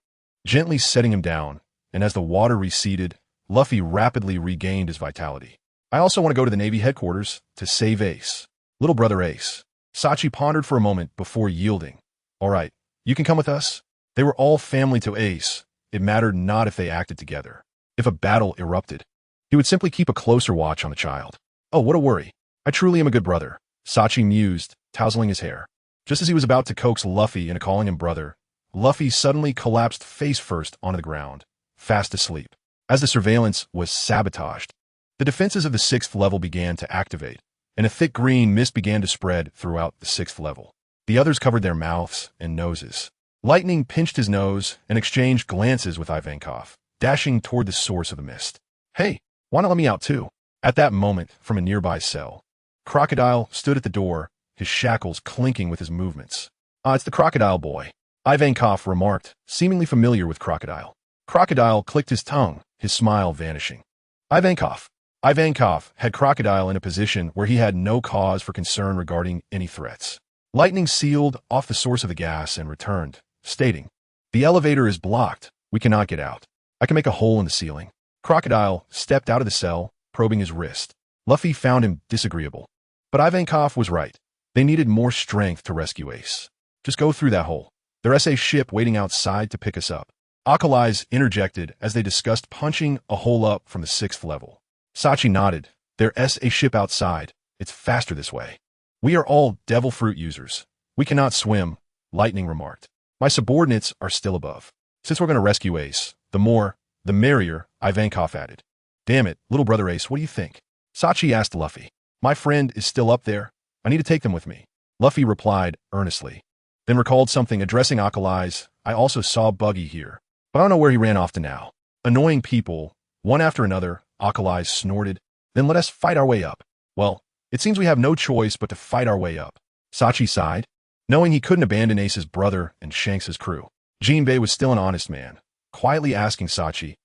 [SPEAKER 1] gently setting him down, and as the water receded, Luffy rapidly regained his vitality. I also want to go to the Navy headquarters to save Ace. Little brother Ace. Sachi pondered for a moment before yielding. All right, you can come with us. They were all family to Ace. It mattered not if they acted together. If a battle erupted, he would simply keep a closer watch on the child. Oh, what a worry. I truly am a good brother, Sachi mused, tousling his hair. Just as he was about to coax Luffy into calling him brother, Luffy suddenly collapsed face first onto the ground, fast asleep. As the surveillance was sabotaged, the defenses of the 6th level began to activate, and a thick green mist began to spread throughout the 6th level. The others covered their mouths and noses. Lightning pinched his nose and exchanged glances with Ivankov, dashing toward the source of the mist. Hey, why not let me out too? At that moment, from a nearby cell, Crocodile stood at the door, his shackles clinking with his movements. It's the Crocodile boy, Ivankov remarked, seemingly familiar with Crocodile. Crocodile clicked his tongue, his smile vanishing. Ivankov. Ivankov had Crocodile in a position where he had no cause for concern regarding any threats. Lightning sealed off the source of the gas and returned, stating, The elevator is blocked. We cannot get out. I can make a hole in the ceiling. Crocodile stepped out of the cell, probing his wrist. Luffy found him disagreeable. But Ivankov was right. They needed more strength to rescue Ace. Just go through that hole. There's a ship waiting outside to pick us up. Alkali's interjected as they discussed punching a hole up from the 6th level. Sachi nodded. There's a ship outside. It's faster this way. We are all devil fruit users. We cannot swim, Lightning remarked. My subordinates are still above. Since we're going to rescue Ace, the more, the merrier, Ivankov added. Damn it, little brother Ace, what do you think? Sachi asked Luffy. My friend is still up there. I need to take them with me. Luffy replied earnestly, then recalled something addressing Alkali's. I also saw Buggy here, but I don't know where he ran off to now. Annoying people, one after another, Alkali's snorted. Then let us fight our way up. Well, it seems we have no choice but to fight our way up. Sachi sighed, knowing he couldn't abandon Ace's brother and Shanks' crew. Jinbei was still an honest man, quietly asking Sachi,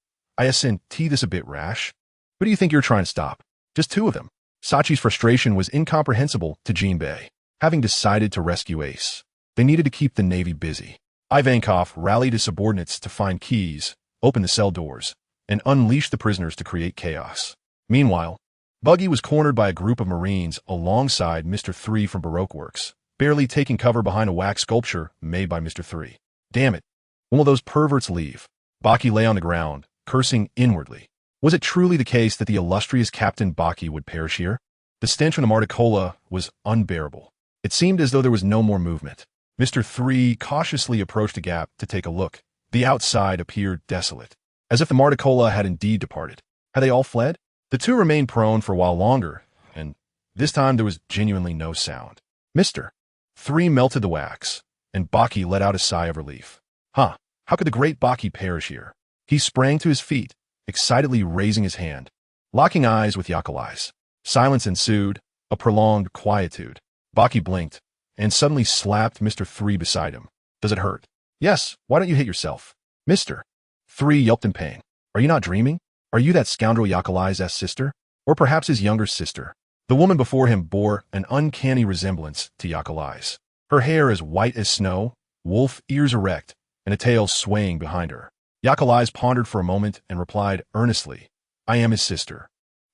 [SPEAKER 1] isn't this a bit rash? Who do you think you're trying to stop? Just 2 of them. Sachi's frustration was incomprehensible to Jinbei. Having decided to rescue Ace, they needed to keep the Navy busy. Ivankov rallied his subordinates to find keys, open the cell doors, and unleash the prisoners to create chaos. Meanwhile, Buggy was cornered by a group of Marines alongside Mr. 3 from Baroque Works, barely taking cover behind a wax sculpture made by Mr. 3. Damn it. When will those perverts leave? Baki lay on the ground, cursing inwardly. Was it truly the case that the illustrious Captain Baki would perish here? The stench from the Marticola was unbearable. It seemed as though there was no more movement. Mr. 3 cautiously approached the gap to take a look. The outside appeared desolate, as if the Marticola had indeed departed. Had they all fled? The 2 remained prone for a while longer, and This time there was genuinely no sound. Mr. 3 melted the wax, and Baki let out a sigh of relief. Huh, how could the great Baki perish here? He sprang to his feet, excitedly raising his hand. Locking eyes with Yakalai's. Silence ensued, a prolonged quietude. Baki blinked, and suddenly slapped Mr. 3 beside him. Does it hurt? Yes, why don't you hit yourself? Mr. 3 yelped in pain. Are you not dreaming? Are you that scoundrel Yakalai's sister? Or perhaps his younger sister? The woman before him bore an uncanny resemblance to Yakalai's. Her hair as white as snow, wolf ears erect, and a tail swaying behind her. Yakalai's pondered for a moment and replied earnestly, I am his sister.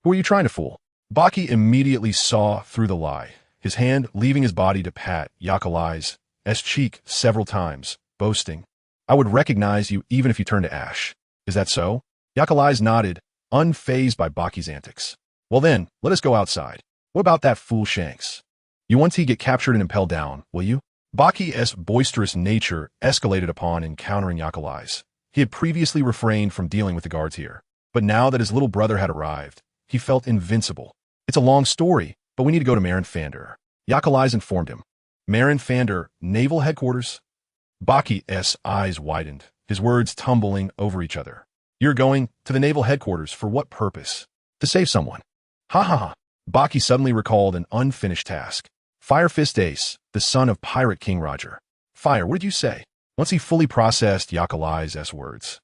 [SPEAKER 1] Who are you trying to fool? Baki immediately saw through the lie, his hand leaving his body to pat Yakalai's cheek several times, boasting, I would recognize you even if you turned to ash. Is that so? Yakalai's nodded, unfazed by Baki's antics. Well then, let us go outside. What about that fool Shanks? You once he get captured and impelled down, will you? Baki's boisterous nature escalated upon encountering Yakalai's. He had previously refrained from dealing with the guards here, but now that his little brother had arrived, he felt invincible. It's a long story, but we need to go to Marin Fander. Yakalai's informed him. Marin Fander, Naval Headquarters? Baki's eyes widened, his words tumbling over each other. You're going to the Naval Headquarters for what purpose? To save someone. Ha ha ha. Baki suddenly recalled an unfinished task. Fire Fist Ace, the son of Pirate King Roger. Fire, what did you say? Once he fully processed Yakalai's words,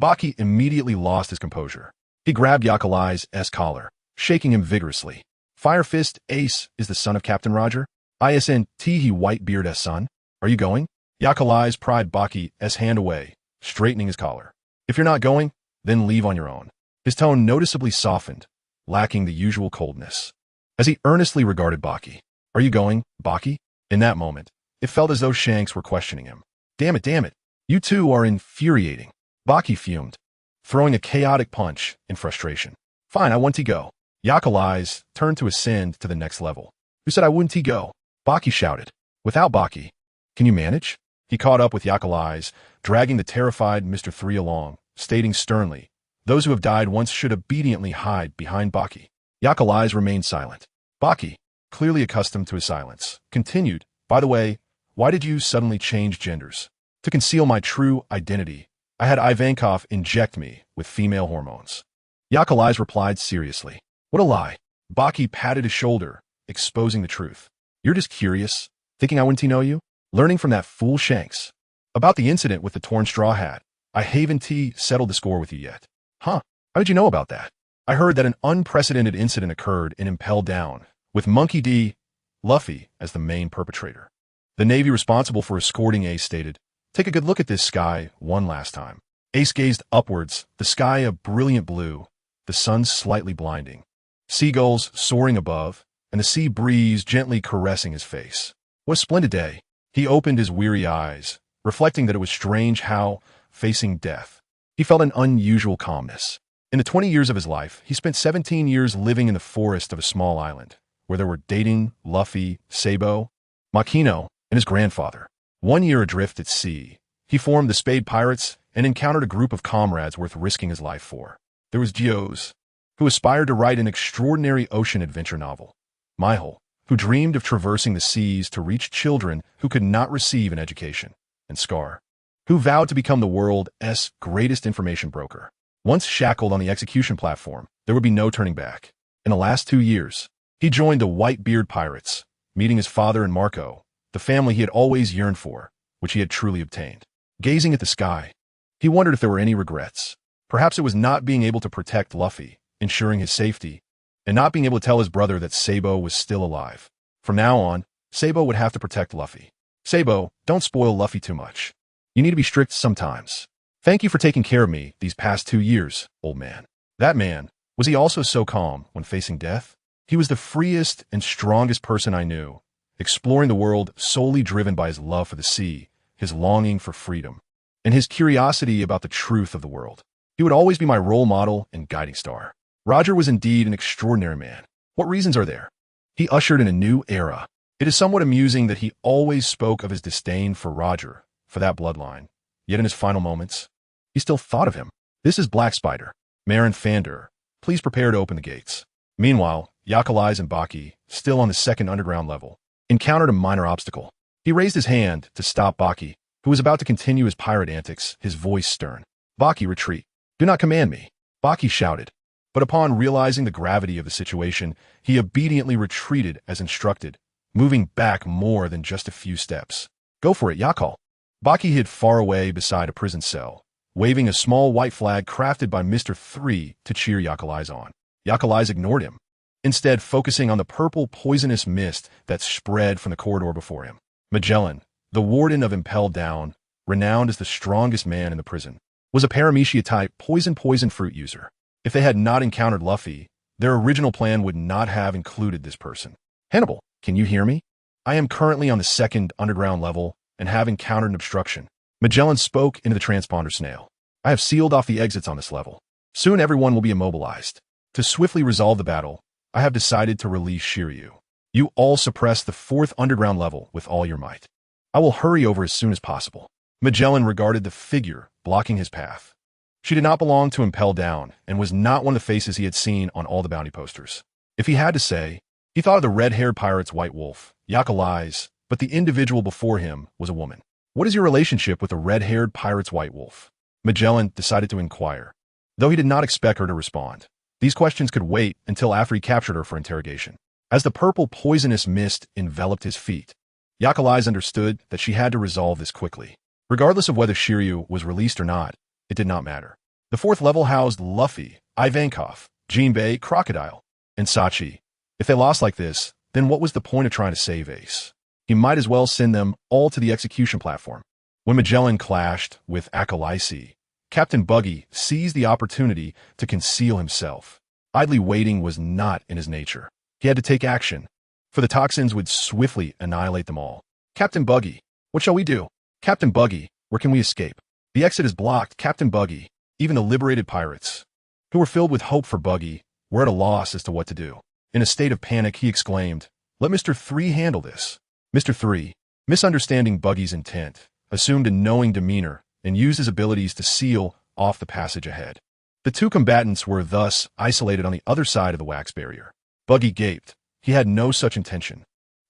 [SPEAKER 1] Baki immediately lost his composure. He grabbed Yakalai's collar, shaking him vigorously. Fire Fist Ace is the son of Captain Roger? ISNT he Whitebeard's son? Are you going? Yakalai's pried Baki's hand away, straightening his collar. If you're not going, then leave on your own. His tone noticeably softened, lacking the usual coldness. As he earnestly regarded Baki. Are you going, Baki? In that moment, it felt as though Shanks were questioning him. Damn it. You two are infuriating. Baki fumed, throwing a chaotic punch in frustration. Fine, I want to go. Yakalai's turned to ascend to the next level. Who said I wouldn't go? Baki shouted. Without Baki, can you manage? He caught up with Yakalai's, dragging the terrified Mr. 3 along, stating sternly, those who have died once should obediently hide behind Baki. Yakalai's remained silent. Baki, clearly accustomed to his silence, continued, by the way, why did you suddenly change genders? To conceal my true identity, I had Ivankov inject me with female hormones. Yakalai's replied seriously. What a lie. Baki patted his shoulder, exposing the truth. You're just curious, thinking I wouldn't know you? Learning from that fool Shanks. About the incident with the torn straw hat, I haven't settled the score with you yet. Huh, how did you know about that? I heard that an unprecedented incident occurred in Impel Down, with Monkey D. Luffy as the main perpetrator. The Navy responsible for escorting Ace stated, take a good look at this sky one last time. Ace gazed upwards, the sky a brilliant blue, the sun slightly blinding. Seagulls soaring above, and the sea breeze gently caressing his face. What a splendid day. He opened his weary eyes, reflecting that it was strange how, facing death, he felt an unusual calmness. In the 20 years of his life, he spent 17 years living in the forest of a small island, where there were Dating, Luffy, Sabo, Makino, and his grandfather. 1 year adrift at sea, he formed the Spade Pirates and encountered a group of comrades worth risking his life for. There was Gios, who aspired to write an extraordinary ocean adventure novel. Mihal, who dreamed of traversing the seas to reach children who could not receive an education. And Scar, who vowed to become the world's greatest information broker. Once shackled on the execution platform, there would be no turning back. In the last 2 years, he joined the Whitebeard Pirates, meeting his father and Marco, the family he had always yearned for, which he had truly obtained. Gazing at the sky, he wondered if there were any regrets. Perhaps it was not being able to protect Luffy, ensuring his safety, and not being able to tell his brother that Sabo was still alive. From now on, Sabo would have to protect Luffy. Sabo, don't spoil Luffy too much. You need to be strict sometimes. Thank you for taking care of me these past 2 years, old man. That man, was he also so calm when facing death? He was the freest and strongest person I knew, exploring the world solely driven by his love for the sea, his longing for freedom, and his curiosity about the truth of the world. He would always be my role model and guiding star. Roger was indeed an extraordinary man. What reasons are there? He ushered in a new era. It is somewhat amusing that he always spoke of his disdain for Roger, for that bloodline. Yet in his final moments, he still thought of him. This is Black Spider. Marin Fander, please prepare to open the gates. Meanwhile, Yakalais and Baki, still on the second underground level, encountered a minor obstacle. He raised his hand to stop Baki, who was about to continue his pirate antics, his voice stern. Baki, retreat. Do not command me, Baki shouted. But upon realizing the gravity of the situation, he obediently retreated as instructed, moving back more than just a few steps. Go for it, Yakal. Baki hid far away beside a prison cell, waving a small white flag crafted by Mr. 3 to cheer Yakalais on. Yakalais ignored him, instead focusing on the purple poisonous mist that spread from the corridor before him. Magellan, the warden of Impel Down, renowned as the strongest man in the prison, was a Paramecia-type poison fruit user. If they had not encountered Luffy, their original plan would not have included this person. Hannibal, can you hear me? I am currently on the second underground level and have encountered an obstruction. Magellan spoke into the transponder snail. I have sealed off the exits on this level. Soon everyone will be immobilized. To swiftly resolve the battle, I have decided to release Shiryu. You all suppress the fourth underground level with all your might. I will hurry over as soon as possible. Magellan regarded the figure blocking his path. She did not belong to Impel Down and was not one of the faces he had seen on all the bounty posters. If he had to say, he thought of the red-haired pirate's White Wolf, Yakalais, but the individual before him was a woman. What is your relationship with the red-haired pirate's White Wolf? Magellan decided to inquire, though he did not expect her to respond. These questions could wait until after he captured her for interrogation. As the purple poisonous mist enveloped his feet, Yakalais understood that she had to resolve this quickly. Regardless of whether Shiryu was released or not, it did not matter. The fourth level housed Luffy, Ivankov, Jinbei, Crocodile, and Sachi. If they lost like this, then what was the point of trying to save Ace? He might as well send them all to the execution platform. When Magellan clashed with Akalaisi, Captain Buggy seized the opportunity to conceal himself. Idly waiting was not in his nature. He had to take action, for the toxins would swiftly annihilate them all. Captain Buggy, what shall we do? Captain Buggy, where can we escape? The exit is blocked, Captain Buggy. Even the liberated pirates, who were filled with hope for Buggy, were at a loss as to what to do. In a state of panic, he exclaimed, "Let Mr. 3 handle this." Mr. 3, misunderstanding Buggy's intent, assumed a knowing demeanor and used his abilities to seal off the passage ahead. The two combatants were thus isolated on the other side of the wax barrier. Buggy gaped. He had no such intention.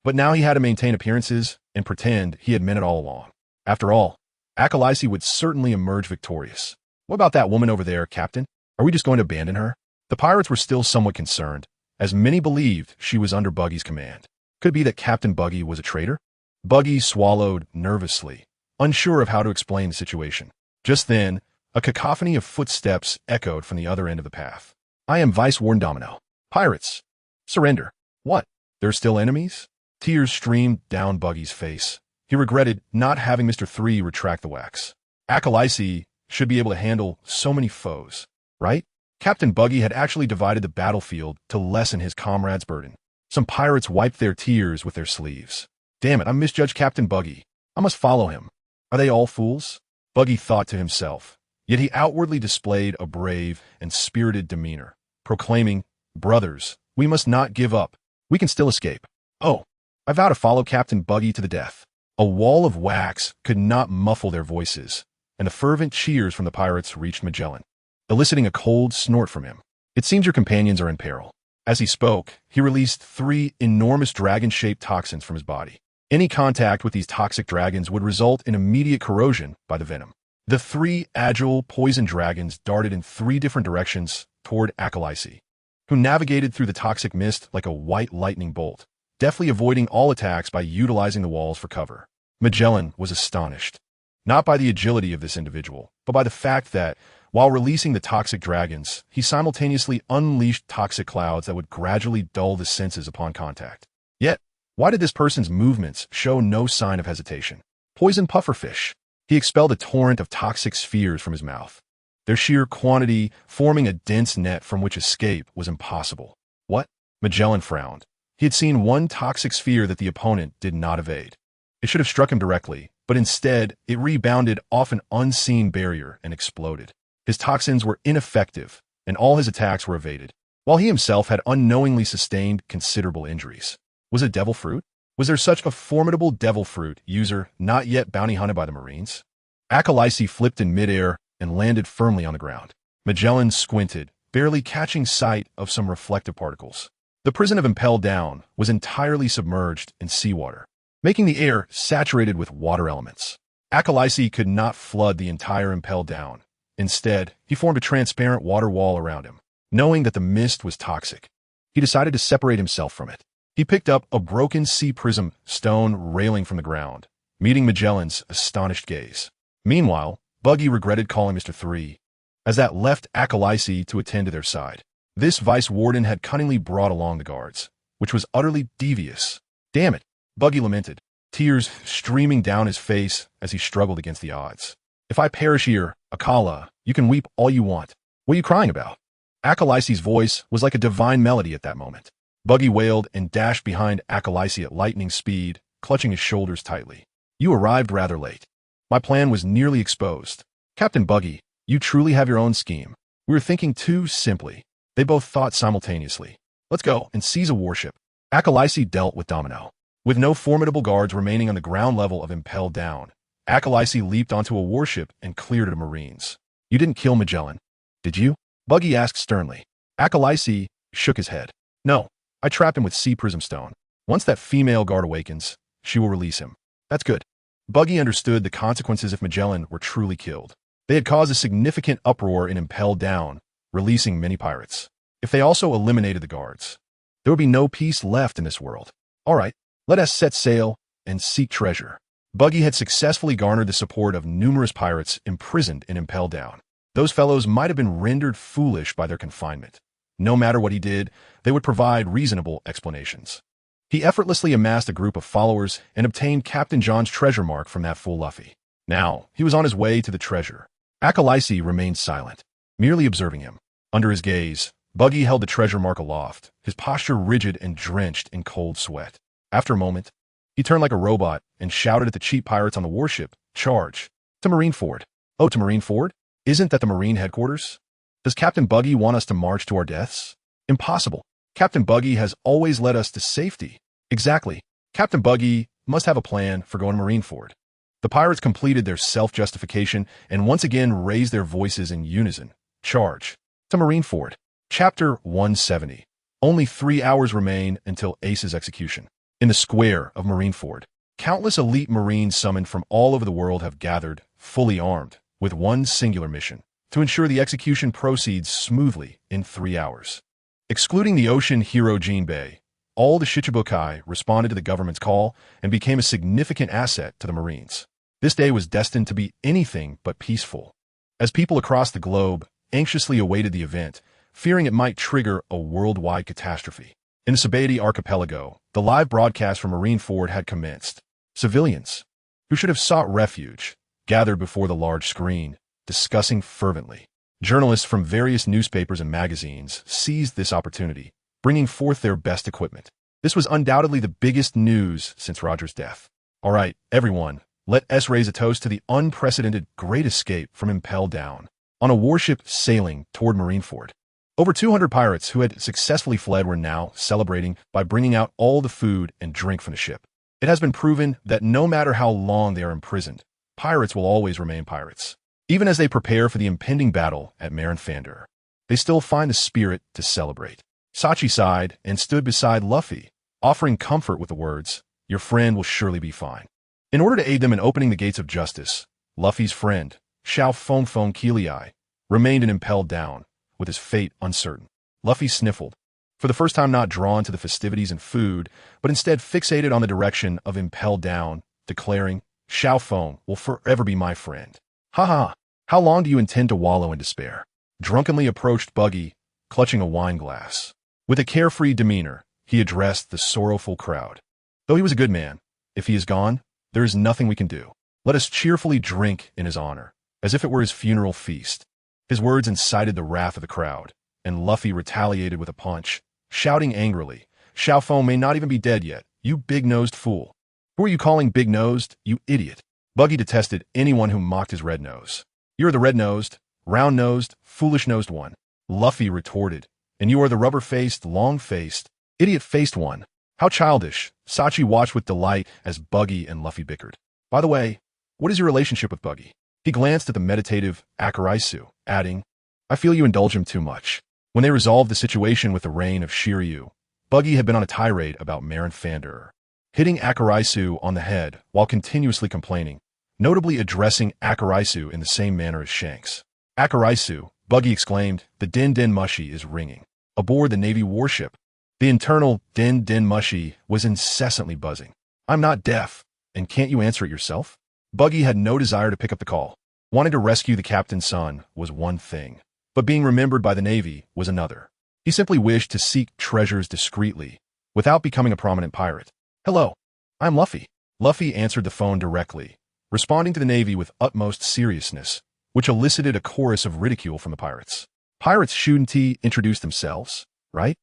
[SPEAKER 1] But now he had to maintain appearances and pretend he had meant it all along. After all, Akalaisi would certainly emerge victorious. What about that woman over there, Captain? Are we just going to abandon her? The pirates were still somewhat concerned, as many believed she was under Buggy's command. Could it be that Captain Buggy was a traitor? Buggy swallowed nervously, unsure of how to explain the situation. Just then, a cacophony of footsteps echoed from the other end of the path. I am Vice Warden Domino. Pirates! Surrender. What? There are still enemies? Tears streamed down Buggy's face. He regretted not having Mr. 3 retract the wax. Akalaisi should be able to handle so many foes, right? Captain Buggy had actually divided the battlefield to lessen his comrades' burden. Some pirates wiped their tears with their sleeves. Damn it, I misjudged Captain Buggy. I must follow him. Are they all fools? Buggy thought to himself, yet he outwardly displayed a brave and spirited demeanor, proclaiming, "Brothers, we must not give up. We can still escape. Oh, I vow to follow Captain Buggy to the death." A wall of wax could not muffle their voices, and the fervent cheers from the pirates reached Magellan, eliciting a cold snort from him. It seems your companions are in peril. As he spoke, he released 3 enormous dragon-shaped toxins from his body. Any contact with these toxic dragons would result in immediate corrosion by the venom. The 3 agile poison dragons darted in 3 different directions toward Akalaisi, who navigated through the toxic mist like a white lightning bolt, deftly avoiding all attacks by utilizing the walls for cover. Magellan was astonished, not by the agility of this individual, but by the fact that, while releasing the toxic dragons, he simultaneously unleashed toxic clouds that would gradually dull the senses upon contact. Yet, why did this person's movements show no sign of hesitation? Poison pufferfish. He expelled a torrent of toxic spheres from his mouth, their sheer quantity forming a dense net from which escape was impossible. What? Magellan frowned. He had seen one toxic sphere that the opponent did not evade. It should have struck him directly, but instead, it rebounded off an unseen barrier and exploded. His toxins were ineffective, and all his attacks were evaded, while he himself had unknowingly sustained considerable injuries. Was it devil fruit? Was there such a formidable devil fruit user not yet bounty hunted by the Marines? Akalaisi flipped in midair and landed firmly on the ground. Magellan squinted, barely catching sight of some reflective particles. The prison of Impel Down was entirely submerged in seawater, making the air saturated with water elements. Acolysi could not flood the entire Impel Down. Instead, he formed a transparent water wall around him. Knowing that the mist was toxic, he decided to separate himself from it. He picked up a broken sea prism stone railing from the ground, meeting Magellan's astonished gaze. Meanwhile, Buggy regretted calling Mr. 3, as that left Acolysi to attend to their side. This vice warden had cunningly brought along the guards, which was utterly devious. Damn it, Buggy lamented, tears streaming down his face as he struggled against the odds. If I perish here, Akala, you can weep all you want. What are you crying about? Acolysi's voice was like a divine melody at that moment. Buggy wailed and dashed behind Acolysi at lightning speed, clutching his shoulders tightly. You arrived rather late. My plan was nearly exposed. Captain Buggy, you truly have your own scheme. We were thinking too simply. They both thought simultaneously. Let's go and seize a warship. Acolysi dealt with Domino. With no formidable guards remaining on the ground level of Impel Down, Acolysi leaped onto a warship and cleared it of Marines. You didn't kill Magellan, did you? Buggy asked sternly. Acolysi shook his head. No, I trapped him with sea prism stone. Once that female guard awakens, she will release him. That's good. Buggy understood the consequences if Magellan were truly killed. They had caused a significant uproar in Impel Down, releasing many pirates. If they also eliminated the guards, there would be no peace left in this world. All right, let us set sail and seek treasure. Buggy had successfully garnered the support of numerous pirates imprisoned in Impel Down. Those fellows might have been rendered foolish by their confinement. No matter what he did, they would provide reasonable explanations. He effortlessly amassed a group of followers and obtained Captain John's treasure mark from that fool Luffy. Now, he was on his way to the treasure. Acolysi remained silent, merely observing him. Under his gaze, Buggy held the treasure mark aloft, his posture rigid and drenched in cold sweat. After a moment, he turned like a robot and shouted at the cheap pirates on the warship, "Charge! To Marineford!" Oh, to Marineford? Isn't that the Marine headquarters? Does Captain Buggy want us to march to our deaths? Impossible. Captain Buggy has always led us to safety. Exactly. Captain Buggy must have a plan for going to Marineford. The pirates completed their self-justification and once again raised their voices in unison. Charge! To Marineford. Chapter 170. Only 3 hours remain until Ace's execution. In the square of Marineford, countless elite Marines summoned from all over the world have gathered, fully armed, with one singular mission: to ensure the execution proceeds smoothly in 3 hours. Excluding the ocean hero Jinbei, all the Shichibukai responded to the government's call and became a significant asset to the Marines. This day was destined to be anything but peaceful, as people across the globe anxiously awaited the event, fearing it might trigger a worldwide catastrophe. In the Sabaody archipelago, the live broadcast from Marineford had commenced. Civilians, who should have sought refuge, gathered before the large screen, discussing fervently. Journalists from various newspapers and magazines seized this opportunity, bringing forth their best equipment. This was undoubtedly the biggest news since Roger's death. All right, everyone, let us raise a toast to the unprecedented great escape from Impel Down on a warship sailing toward Marineford. Over 200 pirates who had successfully fled were now celebrating by bringing out all the food and drink from the ship. It has been proven that no matter how long they are imprisoned, pirates will always remain pirates. Even as they prepare for the impending battle at Marineford, they still find the spirit to celebrate. Sachi sighed and stood beside Luffy, offering comfort with the words, "Your friend will surely be fine." In order to aid them in opening the gates of justice, Luffy's friend, Fallenfrom Keelii, remained in Impel Down, with his fate uncertain. Luffy sniffled, for the first time not drawn to the festivities and food, but instead fixated on the direction of Impel Down, declaring, "Fallenfrom will forever be my friend." Ha ha! How long do you intend to wallow in despair? Drunkenly approached Buggy, clutching a wine glass. With a carefree demeanor, he addressed the sorrowful crowd. Though he was a good man, if he is gone, there is nothing we can do. Let us cheerfully drink in his honor, as if it were his funeral feast. His words incited the wrath of the crowd, and Luffy retaliated with a punch, shouting angrily, "Fallenfrom may not even be dead yet, you big-nosed fool. Who are you calling big-nosed, you idiot?" Buggy detested anyone who mocked his red nose. "You're the red-nosed, round-nosed, foolish-nosed one," Luffy retorted, "and you are the rubber-faced, long-faced, idiot-faced one." How childish. Sachi watched with delight as Buggy and Luffy bickered. By the way, what is your relationship with Buggy? He glanced at the meditative Akaraisu, adding, "I feel you indulge him too much." When they resolved the situation with the reign of Shiryu, Buggy had been on a tirade about Marin Fander, hitting Akaraisu on the head while continuously complaining, notably addressing Akaraisu in the same manner as Shanks. Akaraisu, Buggy exclaimed, the Din Din Mushi is ringing. Aboard the Navy warship. The internal Din Din Mushi was incessantly buzzing. I'm not deaf, and can't you answer it yourself? Buggy had no desire to pick up the call. Wanting to rescue the captain's son was one thing, but being remembered by the Navy was another. He simply wished to seek treasures discreetly, without becoming a prominent pirate. Hello, I'm Luffy. Luffy answered the phone directly, responding to the Navy with utmost seriousness, which elicited a chorus of ridicule from the pirates. Pirates shouldn't introduce themselves, right?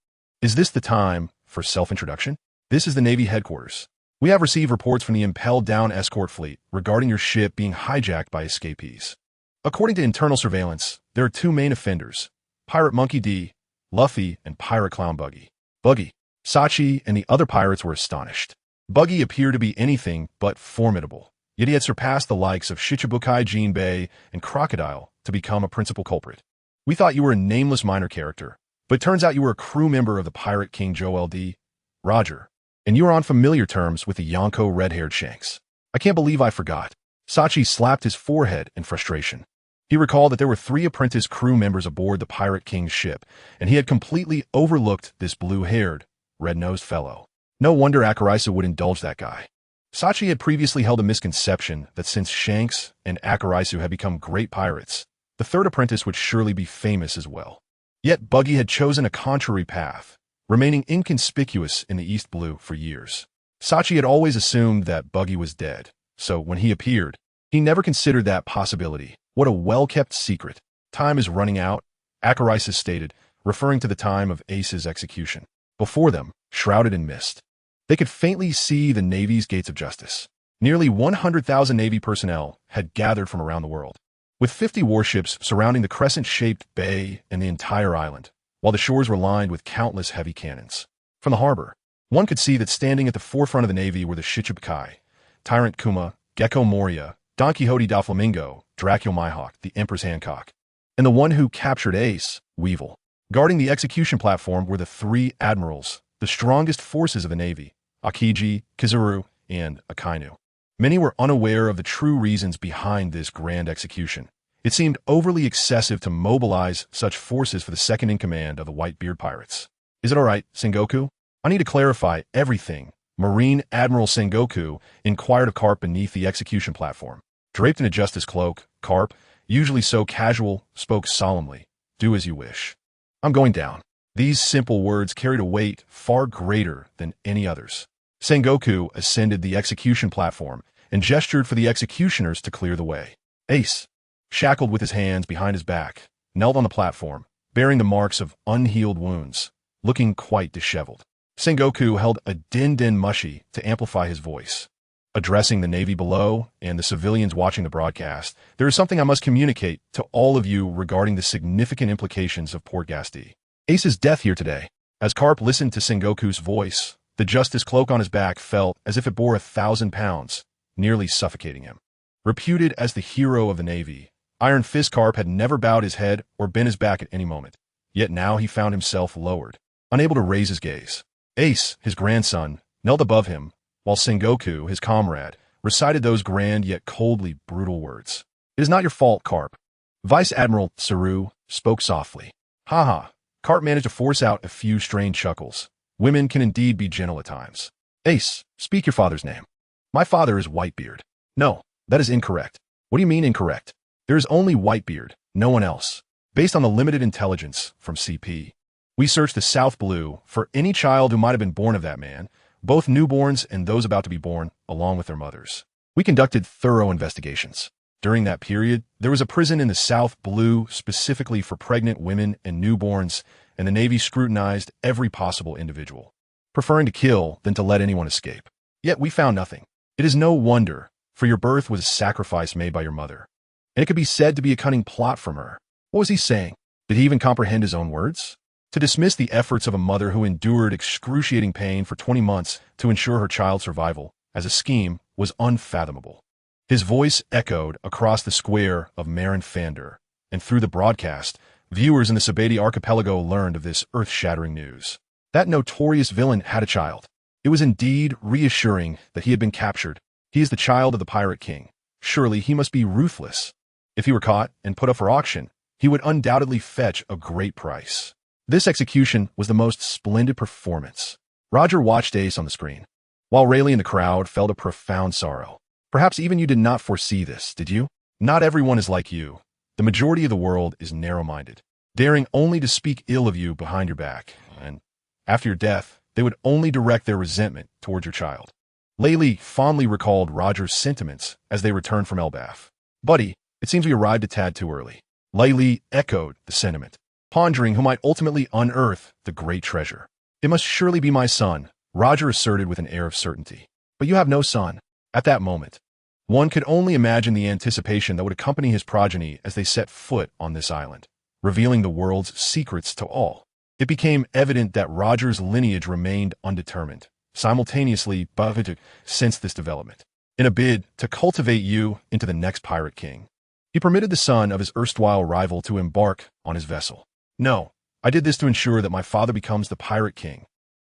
[SPEAKER 1] Is this the time for self-introduction? This is the Navy headquarters. We have received reports from the impelled-down escort fleet regarding your ship being hijacked by escapees. According to internal surveillance, there are two main offenders, Pirate Monkey D, Luffy, and Pirate Clown Buggy. Buggy, Sachi, and the other pirates were astonished. Buggy appeared to be anything but formidable, yet he had surpassed the likes of Shichibukai Jinbei and Crocodile to become a principal culprit. We thought you were a nameless minor character, but it turns out you were a crew member of the Pirate King Joel D. Roger, and you are on familiar terms with the Yonko red-haired Shanks. I can't believe I forgot. Sachi slapped his forehead in frustration. He recalled that there were 3 apprentice crew members aboard the Pirate King's ship, and he had completely overlooked this blue-haired, red-nosed fellow. No wonder Akaraisu would indulge that guy. Sachi had previously held a misconception that since Shanks and Akaraisu had become great pirates, the 3rd apprentice would surely be famous as well. Yet Buggy had chosen a contrary path, remaining inconspicuous in the East Blue for years. Sachi had always assumed that Buggy was dead, so when he appeared, he never considered that possibility. What a well-kept secret. Time is running out, Akaraisu stated, referring to the time of Ace's execution. Before them, shrouded in mist, they could faintly see the Navy's gates of justice. Nearly 100,000 Navy personnel had gathered from around the world, with 50 warships surrounding the crescent-shaped bay and the entire island, while the shores were lined with countless heavy cannons. From the harbor, one could see that standing at the forefront of the Navy were the Shichibukai, Tyrant Kuma, Gecko Moria, Don Quixote da Flamingo, Dracula Mihawk, the Empress Hancock, and the one who captured Ace, Weevil. Guarding the execution platform were the 3 admirals, the strongest forces of the Navy, Akiji, Kizaru, and Akainu. Many were unaware of the true reasons behind this grand execution. It seemed overly excessive to mobilize such forces for the second-in-command of the Whitebeard pirates. Is it all right, Sengoku? I need to clarify everything. Marine Admiral Sengoku inquired of Carp beneath the execution platform. Draped in a justice cloak, Carp, usually so casual, spoke solemnly. Do as you wish. I'm going down. These simple words carried a weight far greater than any others. Sengoku ascended the execution platform and gestured for the executioners to clear the way. Ace, shackled with his hands behind his back, knelt on the platform, bearing the marks of unhealed wounds, looking quite disheveled. Sengoku held a Din Din Mushi to amplify his voice. Addressing the Navy below and the civilians watching the broadcast, there is something I must communicate to all of you regarding the significant implications of Port Gasti. Ace's death here today. As Carp listened to Sengoku's voice, the justice cloak on his back felt as if it bore 1,000 pounds, nearly suffocating him. Reputed as the hero of the Navy, Iron Fist Carp had never bowed his head or bent his back at any moment. Yet now he found himself lowered, unable to raise his gaze. Ace, his grandson, knelt above him, while Sengoku, his comrade, recited those grand yet coldly brutal words. It is not your fault, Carp. Vice Admiral Saru spoke softly. Ha. Carp managed to force out a few strained chuckles. Women can indeed be gentle at times. Ace, speak your father's name. My father is Whitebeard. No, that is incorrect. What do you mean incorrect? There is only Whitebeard, no one else. Based on the limited intelligence from CP, we searched the South Blue for any child who might have been born of that man, both newborns and those about to be born, along with their mothers. We conducted thorough investigations. During that period, there was a prison in the South Blue specifically for pregnant women and newborns, and the Navy scrutinized every possible individual, preferring to kill than to let anyone escape. Yet we found nothing. It is no wonder, for your birth was a sacrifice made by your mother, and it could be said to be a cunning plot from her. What was he saying? Did he even comprehend his own words? To dismiss the efforts of a mother who endured excruciating pain for 20 months to ensure her child's survival as a scheme was unfathomable. His voice echoed across the square of Marin Fander, and through the broadcast, viewers in the Sabati archipelago learned of this earth-shattering news. That notorious villain had a child. It was indeed reassuring that he had been captured. He is the child of the Pirate King. Surely he must be ruthless. If he were caught and put up for auction, he would undoubtedly fetch a great price. This execution was the most splendid performance. Roger watched Ace on the screen, while Rayleigh and the crowd felt a profound sorrow. Perhaps even you did not foresee this, did you? Not everyone is like you. The majority of the world is narrow-minded, daring only to speak ill of you behind your back, and after your death, they would only direct their resentment towards your child. Laylee fondly recalled Roger's sentiments as they returned from Elbaf. Buddy, it seems we arrived a tad too early. Laylee echoed the sentiment, pondering who might ultimately unearth the great treasure. It must surely be my son, Roger asserted with an air of certainty. But you have no son. At that moment, one could only imagine the anticipation that would accompany his progeny as they set foot on this island, revealing the world's secrets to all. It became evident that Roger's lineage remained undetermined, simultaneously since this development, in a bid to cultivate you into the next pirate king. He permitted the son of his erstwhile rival to embark on his vessel. No, I did this to ensure that my father becomes the pirate king.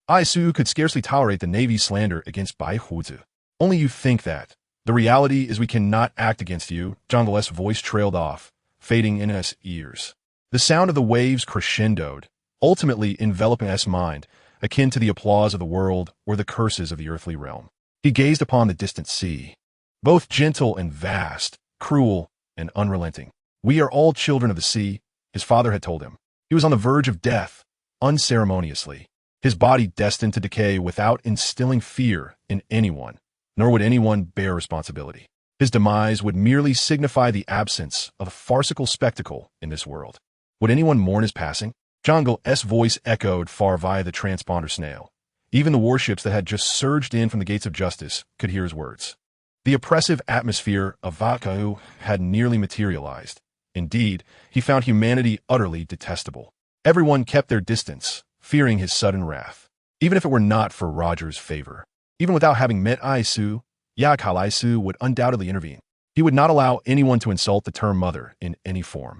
[SPEAKER 1] Aisu could scarcely tolerate the Navy's slander against Bai Huzi. Only you think that. The reality is we cannot act against you. Zhangle's voice trailed off, fading in his ears. The sound of the waves crescendoed, ultimately enveloping his mind, akin to the applause of the world or the curses of the earthly realm. He gazed upon the distant sea, both gentle and vast, cruel and unrelenting. We are all children of the sea, his father had told him. He was on the verge of death, unceremoniously, his body destined to decay without instilling fear in anyone, nor would anyone bear responsibility. His demise would merely signify the absence of a farcical spectacle in this world. Would anyone mourn his passing? Zhangle's voice echoed far via the transponder snail. Even the warships that had just surged in from the gates of justice could hear his words. The oppressive atmosphere of Vakau had nearly materialized. Indeed, he found humanity utterly detestable. Everyone kept their distance, fearing his sudden wrath, even if it were not for Roger's favor. Even without having met Aisu, Aisu would undoubtedly intervene. He would not allow anyone to insult the term mother in any form,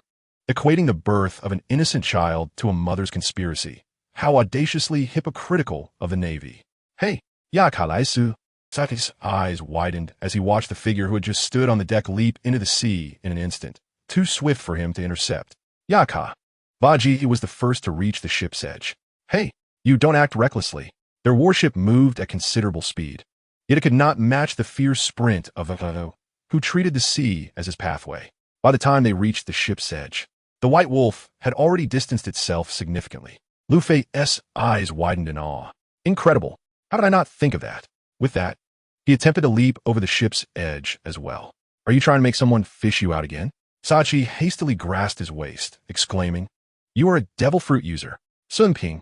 [SPEAKER 1] equating the birth of an innocent child to a mother's conspiracy. How audaciously hypocritical of the Navy. Hey, Aisu. Saki's eyes widened as he watched the figure who had just stood on the deck leap into the sea in an instant, too swift for him to intercept. Yaka. Baji was the first to reach the ship's edge. Hey, you don't act recklessly. Their warship moved at considerable speed, yet it could not match the fierce sprint of Vakau, who treated the sea as his pathway. By the time they reached the ship's edge, the White Wolf had already distanced itself significantly. Luffy's eyes widened in awe. Incredible. How did I not think of that? With that, he attempted to leap over the ship's edge as well. Are you trying to make someone fish you out again? Sachi hastily grasped his waist, exclaiming, You are a devil fruit user. Sun Ping.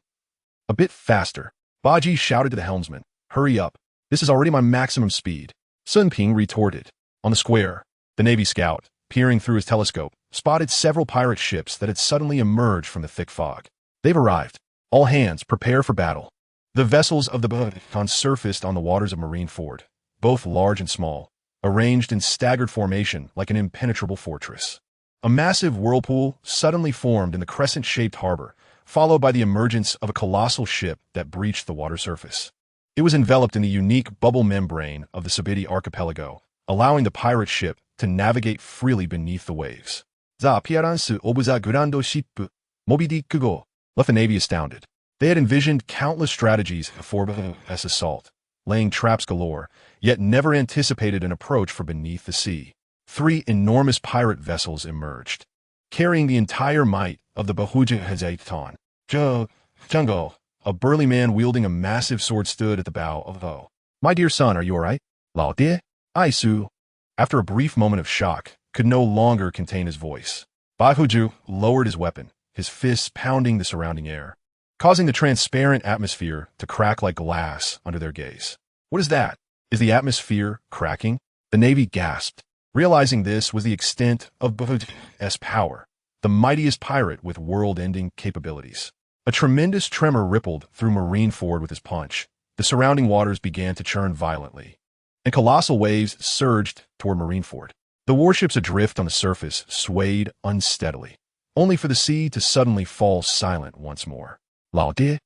[SPEAKER 1] A bit faster. Baji shouted to the helmsman. Hurry up. This is already my maximum speed. Sun Ping retorted. On the square, the Navy scout, peering through his telescope, spotted several pirate ships that had suddenly emerged from the thick fog. They've arrived. All hands, prepare for battle. The vessels of the Bahan surfaced on the waters of Marineford, both large and small, arranged in staggered formation like an impenetrable fortress. A massive whirlpool suddenly formed in the crescent-shaped harbor, followed by the emergence of a colossal ship that breached the water surface. It was enveloped in the unique bubble membrane of the Sabiti archipelago, allowing the pirate ship to navigate freely beneath the waves. The appearance of the grand ship, Moby Dick go, left the Navy astounded. They had envisioned countless strategies for Bahu's assault, laying traps galore, yet never anticipated an approach from beneath the sea. 3 enormous pirate vessels emerged, carrying the entire might of the Bahuja Hazaitan. Jungo, a burly man wielding a massive sword, stood at the bow of the boat. My dear son, are you all right? Lao de? Aisu, after a brief moment of shock, could no longer contain his voice. Bahuju lowered his weapon, his fists pounding the surrounding air, causing the transparent atmosphere to crack like glass under their gaze. What is that? Is the atmosphere cracking? The Navy gasped, realizing this was the extent of Bahu's power, the mightiest pirate with world-ending capabilities. A tremendous tremor rippled through Marineford with his punch. The surrounding waters began to churn violently, and colossal waves surged toward Marineford. The warships adrift on the surface swayed unsteadily, only for the sea to suddenly fall silent once more. Lao de?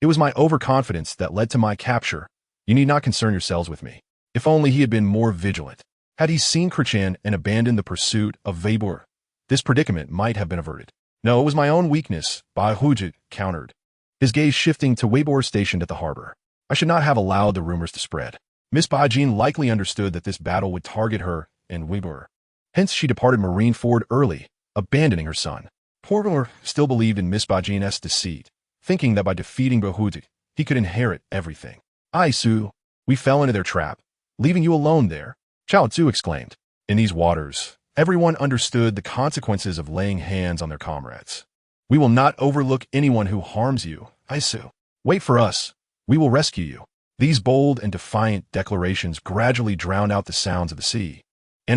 [SPEAKER 1] It was my overconfidence that led to my capture. You need not concern yourselves with me. If only he had been more vigilant. Had he seen Krichan and abandoned the pursuit of Weibor, this predicament might have been averted. No, it was my own weakness, Bahujit countered, his gaze shifting to Weibor stationed at the harbor. I should not have allowed the rumors to spread. Miss Bajin likely understood that this battle would target her and Weibor. Hence she departed Marineford early, abandoning her son. Portmore still believed in Miss Bajin's deceit, thinking that by defeating Bahujit, he could inherit everything. "Ai Su, we fell into their trap, leaving you alone there," Chao Tzu exclaimed. In these waters, everyone understood the consequences of laying hands on their comrades. "We will not overlook anyone who harms you, Ai Su. Wait for us. We will rescue you." These bold and defiant declarations gradually drowned out the sounds of the sea.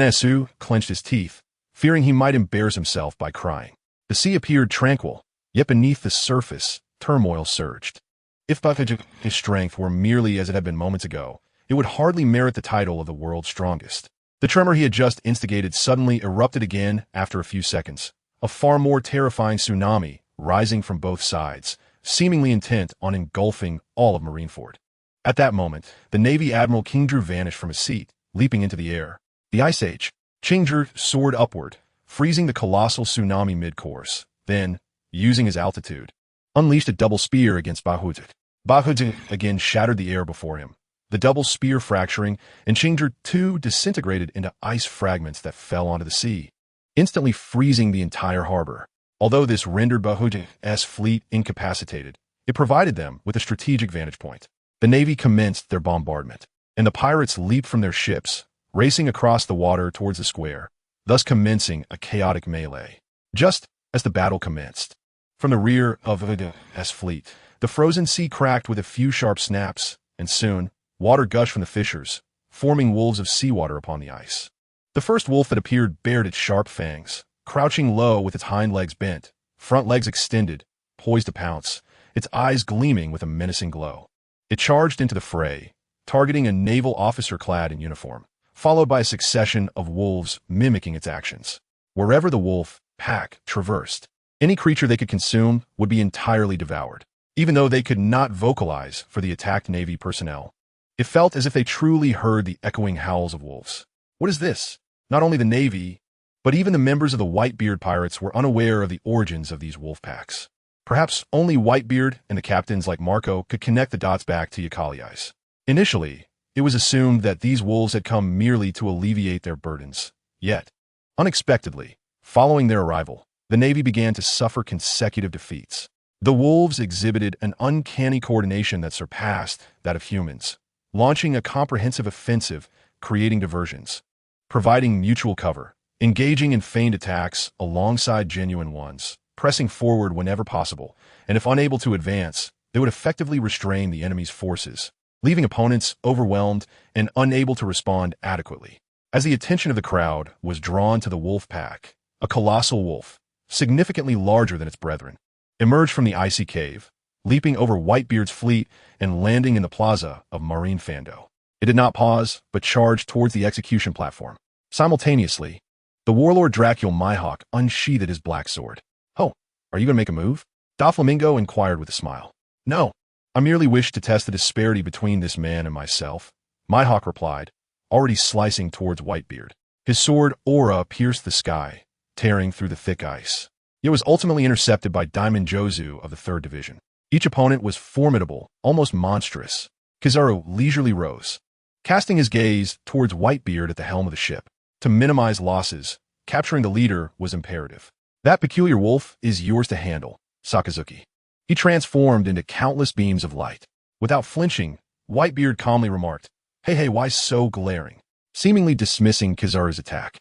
[SPEAKER 1] Su clenched his teeth, fearing he might embarrass himself by crying. The sea appeared tranquil, yet beneath the surface, turmoil surged. If Bahujit's strength were merely as it had been moments ago, it would hardly merit the title of the world's strongest. The tremor he had just instigated suddenly erupted again after a few seconds, a far more terrifying tsunami rising from both sides, seemingly intent on engulfing all of Marineford. At that moment, the Navy Admiral Qingzhu vanished from his seat, leaping into the air. The Ice Age. Qingzhu soared upward, freezing the colossal tsunami mid-course, then, using his altitude, unleashed a double spear against Bahujit. Bahujit again shattered the air before him, the double spear fracturing, and Qingzhu too disintegrated into ice fragments that fell onto the sea, instantly freezing the entire harbor. Although this rendered Bahujit's fleet incapacitated, it provided them with a strategic vantage point. The Navy commenced their bombardment, and the pirates leaped from their ships, racing across the water towards the square, thus commencing a chaotic melee. Just as the battle commenced, from the rear of Bahujit's fleet, the frozen sea cracked with a few sharp snaps, and soon, water gushed from the fissures, forming wolves of seawater upon the ice. The first wolf that appeared bared its sharp fangs, crouching low with its hind legs bent, front legs extended, poised to pounce, its eyes gleaming with a menacing glow. It charged into the fray, targeting a naval officer clad in uniform, followed by a succession of wolves mimicking its actions. Wherever the wolf pack traversed, any creature they could consume would be entirely devoured. Even though they could not vocalize for the attacked Navy personnel, it felt as if they truly heard the echoing howls of wolves. What is this? Not only the Navy, but even the members of the Whitebeard pirates were unaware of the origins of these wolf packs. Perhaps only Whitebeard and the captains like Marco could connect the dots back to Yakali's. Initially, it was assumed that these wolves had come merely to alleviate their burdens. Yet, unexpectedly, following their arrival, the Navy began to suffer consecutive defeats. The wolves exhibited an uncanny coordination that surpassed that of humans, launching a comprehensive offensive, creating diversions, providing mutual cover, engaging in feigned attacks alongside genuine ones, pressing forward whenever possible, and if unable to advance, they would effectively restrain the enemy's forces, leaving opponents overwhelmed and unable to respond adequately. As the attention of the crowd was drawn to the wolf pack, a colossal wolf, significantly larger than its brethren, emerged from the icy cave, leaping over Whitebeard's fleet and landing in the plaza of Marinefando. It did not pause, but charged towards the execution platform. Simultaneously, the warlord Dracul Mihawk unsheathed his black sword. "Oh, are you going to make a move?" Doflamingo inquired with a smile. "No, I merely wish to test the disparity between this man and myself," Mihawk replied, already slicing towards Whitebeard. His sword aura pierced the sky, tearing through the thick ice. It was ultimately intercepted by Diamond Jozu of the 3rd Division. Each opponent was formidable, almost monstrous. Kizaru leisurely rose, casting his gaze towards Whitebeard at the helm of the ship. To minimize losses, capturing the leader was imperative. "That peculiar wolf is yours to handle, Sakazuki." He transformed into countless beams of light. Without flinching, Whitebeard calmly remarked, Hey, why so glaring?" seemingly dismissing Kizaru's attack.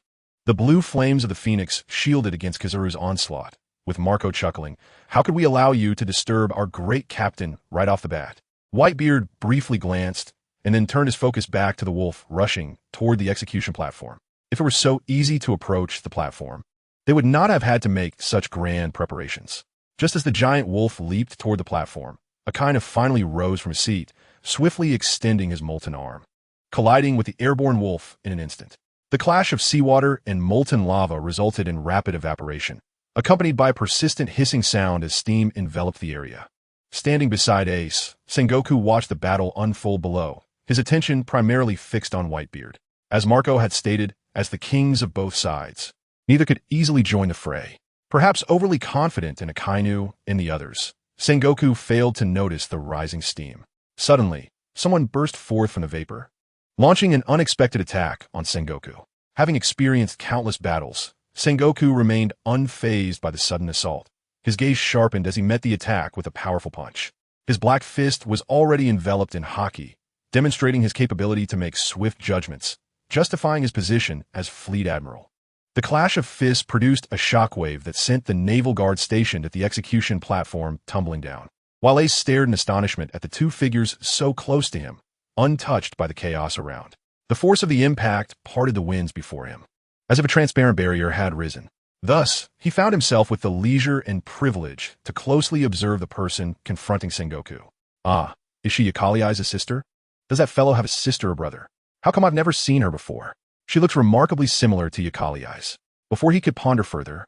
[SPEAKER 1] The blue flames of the phoenix shielded against Kizaru's onslaught, with Marco chuckling, "How could we allow you to disturb our great captain right off the bat?" Whitebeard briefly glanced, and then turned his focus back to the wolf rushing toward the execution platform. If it were so easy to approach the platform, they would not have had to make such grand preparations. Just as the giant wolf leaped toward the platform, Akaina finally rose from his seat, swiftly extending his molten arm, colliding with the airborne wolf in an instant. The clash of seawater and molten lava resulted in rapid evaporation, accompanied by a persistent hissing sound as steam enveloped the area. Standing beside Ace, Sengoku watched the battle unfold below, his attention primarily fixed on Whitebeard. As Marco had stated, as the kings of both sides, neither could easily join the fray. Perhaps overly confident in Akainu and the others, Sengoku failed to notice the rising steam. Suddenly, someone burst forth from the vapor, launching an unexpected attack on Sengoku. Having experienced countless battles, Sengoku remained unfazed by the sudden assault. His gaze sharpened as he met the attack with a powerful punch. His black fist was already enveloped in haki, demonstrating his capability to make swift judgments, justifying his position as Fleet Admiral. The clash of fists produced a shockwave that sent the naval guard stationed at the execution platform tumbling down. While Ace stared in astonishment at the two figures so close to him, untouched by the chaos around. The force of the impact parted the winds before him, as if a transparent barrier had risen. Thus, he found himself with the leisure and privilege to closely observe the person confronting Sengoku. Ah, is she Yukaliai's sister? Does that fellow have a sister or brother? How come I've never seen her before? She looks remarkably similar to Yukaliai's. Before he could ponder further,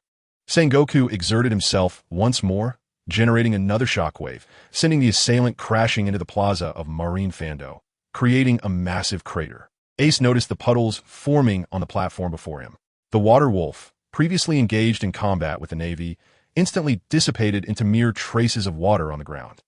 [SPEAKER 1] Sengoku exerted himself once more, generating another shockwave, sending the assailant crashing into the plaza of Marine Fando, creating a massive crater. Ace noticed the puddles forming on the platform before him. The water wolf, previously engaged in combat with the Navy, instantly dissipated into mere traces of water on the ground.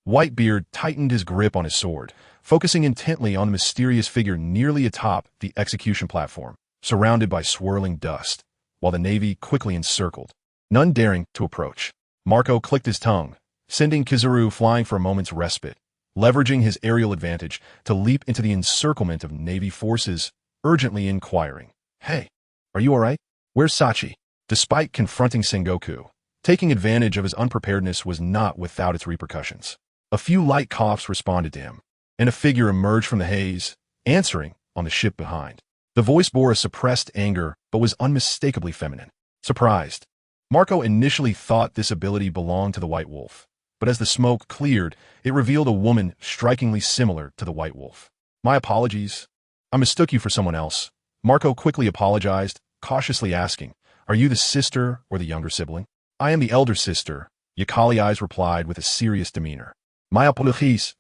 [SPEAKER 1] Whitebeard tightened his grip on his sword, focusing intently on the mysterious figure nearly atop the execution platform, surrounded by swirling dust, while the Navy quickly encircled, none daring to approach. Marco clicked his tongue, sending Kizaru flying for a moment's respite, leveraging his aerial advantage to leap into the encirclement of Navy forces, urgently inquiring, "Hey, are you all right? Where's Sachi?" Despite confronting Sengoku, taking advantage of his unpreparedness was not without its repercussions. A few light coughs responded to him, and a figure emerged from the haze, answering on the ship behind. The voice bore a suppressed anger but was unmistakably feminine. Surprised, Marco initially thought this ability belonged to the White Wolf, but as the smoke cleared, it revealed a woman strikingly similar to the White Wolf. "My apologies. I mistook you for someone else." Marco quickly apologized, cautiously asking, "Are you the sister or the younger sibling?" "I am the elder sister," Yukaliai's replied with a serious demeanor. My apologies,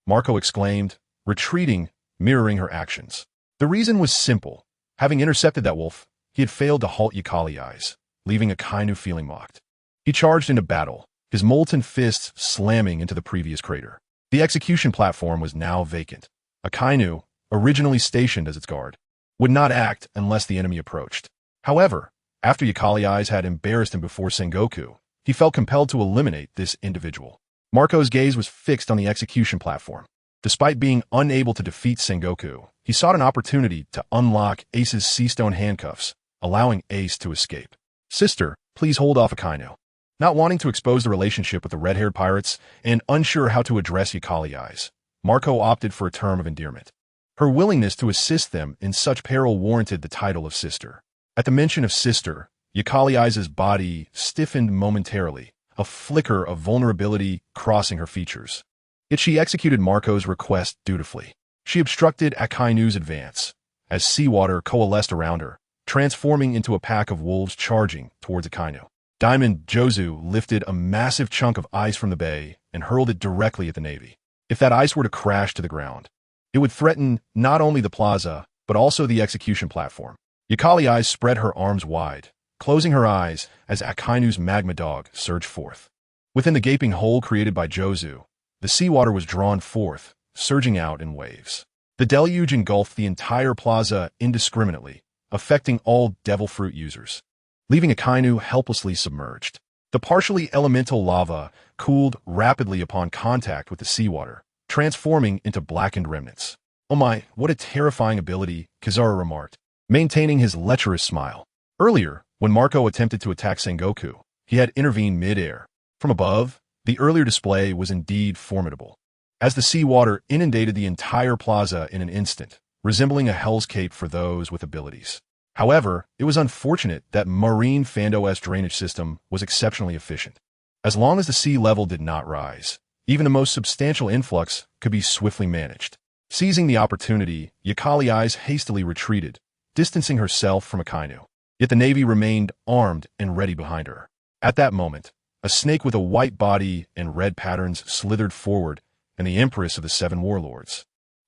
[SPEAKER 1] Marco exclaimed, retreating, mirroring her actions. The reason was simple. Having intercepted that wolf, he had failed to halt Yukaliai's, leaving Akainu feeling mocked. He charged into battle, his molten fists slamming into the previous crater. The execution platform was now vacant. Akainu, originally stationed as its guard, would not act unless the enemy approached. However, after Yukaliai's had embarrassed him before Sengoku, he felt compelled to eliminate this individual. Marco's gaze was fixed on the execution platform. Despite being unable to defeat Sengoku, he sought an opportunity to unlock Ace's sea-stone handcuffs, allowing Ace to escape. "Sister, please hold off Akainu." Not wanting to expose the relationship with the red-haired pirates and unsure how to address Yukaliai's, Marco opted for a term of endearment. Her willingness to assist them in such peril warranted the title of sister. At the mention of sister, Yukaliai's body stiffened momentarily, a flicker of vulnerability crossing her features. Yet she executed Marco's request dutifully. She obstructed Akainu's advance, as seawater coalesced around her, transforming into a pack of wolves charging towards Akainu. Diamond Jozu lifted a massive chunk of ice from the bay and hurled it directly at the Navy. If that ice were to crash to the ground, it would threaten not only the plaza, but also the execution platform. Yukaliai spread her arms wide, closing her eyes as Akainu's magma dog surged forth. Within the gaping hole created by Jozu, the seawater was drawn forth, surging out in waves. The deluge engulfed the entire plaza indiscriminately, affecting all devil fruit users, leaving Akainu helplessly submerged. The partially elemental lava cooled rapidly upon contact with the seawater, transforming into blackened remnants. "Oh my, what a terrifying ability," Kizaru remarked, maintaining his lecherous smile. Earlier, when Marco attempted to attack Sengoku, he had intervened mid-air. From above, the earlier display was indeed formidable, as the seawater inundated the entire plaza in an instant, resembling a hell's cape for those with abilities. However, it was unfortunate that Marine Fando's drainage system was exceptionally efficient. As long as the sea level did not rise, even the most substantial influx could be swiftly managed. Seizing the opportunity, Yukaliai's hastily retreated, distancing herself from Akainu. Yet the Navy remained armed and ready behind her. At that moment, A snake with a white body and red patterns slithered forward, and the Empress of the Seven Warlords,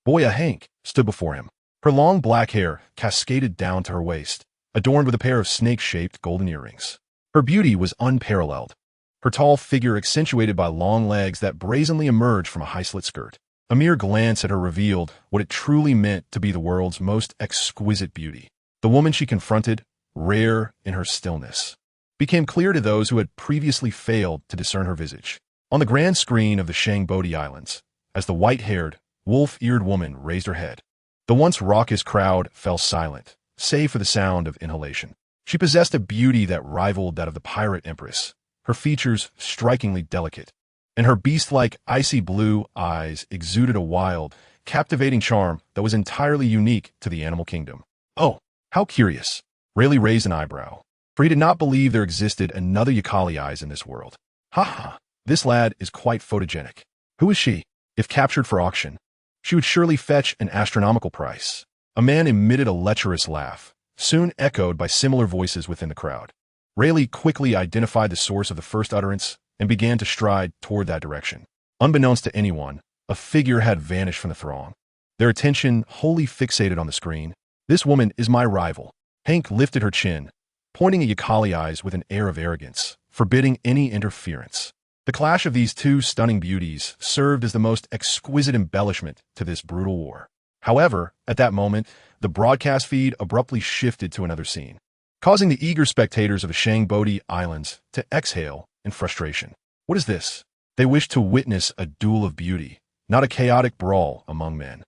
[SPEAKER 1] Boya Hank, stood before him. Her long black hair cascaded down to her waist, adorned with a pair of snake-shaped golden earrings. Her beauty was unparalleled, her tall figure accentuated by long legs that brazenly emerged from a high-slit skirt. A mere glance at her revealed what it truly meant to be the world's most exquisite beauty. The woman she confronted, rare in her stillness, became clear to those who had previously failed to discern her visage. On the grand screen of the Shangbodi Islands, as the white-haired, wolf-eared woman raised her head, the once raucous crowd fell silent, save for the sound of inhalation. She possessed a beauty that rivaled that of the pirate empress, her features strikingly delicate, and her beast-like icy blue eyes exuded a wild, captivating charm that was entirely unique to the animal kingdom. Oh, how curious! Rayleigh raised an eyebrow, for he did not believe there existed another Yacali Eyes in this world. Ha ha, this lad is quite photogenic. Who is she? If captured for auction, she would surely fetch an astronomical price. A man emitted a lecherous laugh, soon echoed by similar voices within the crowd. Rayleigh quickly identified the source of the first utterance and began to stride toward that direction. Unbeknownst to anyone, a figure had vanished from the throng, their attention wholly fixated on the screen. This woman is my rival. Hank lifted her chin, pointing at Yacali Eyes with an air of arrogance, forbidding any interference. The clash of these two stunning beauties served as the most exquisite embellishment to this brutal war. However, at that moment, the broadcast feed abruptly shifted to another scene, causing the eager spectators of the Shangbodi Islands to exhale in frustration. What is this? They wished to witness a duel of beauty, not a chaotic brawl among men.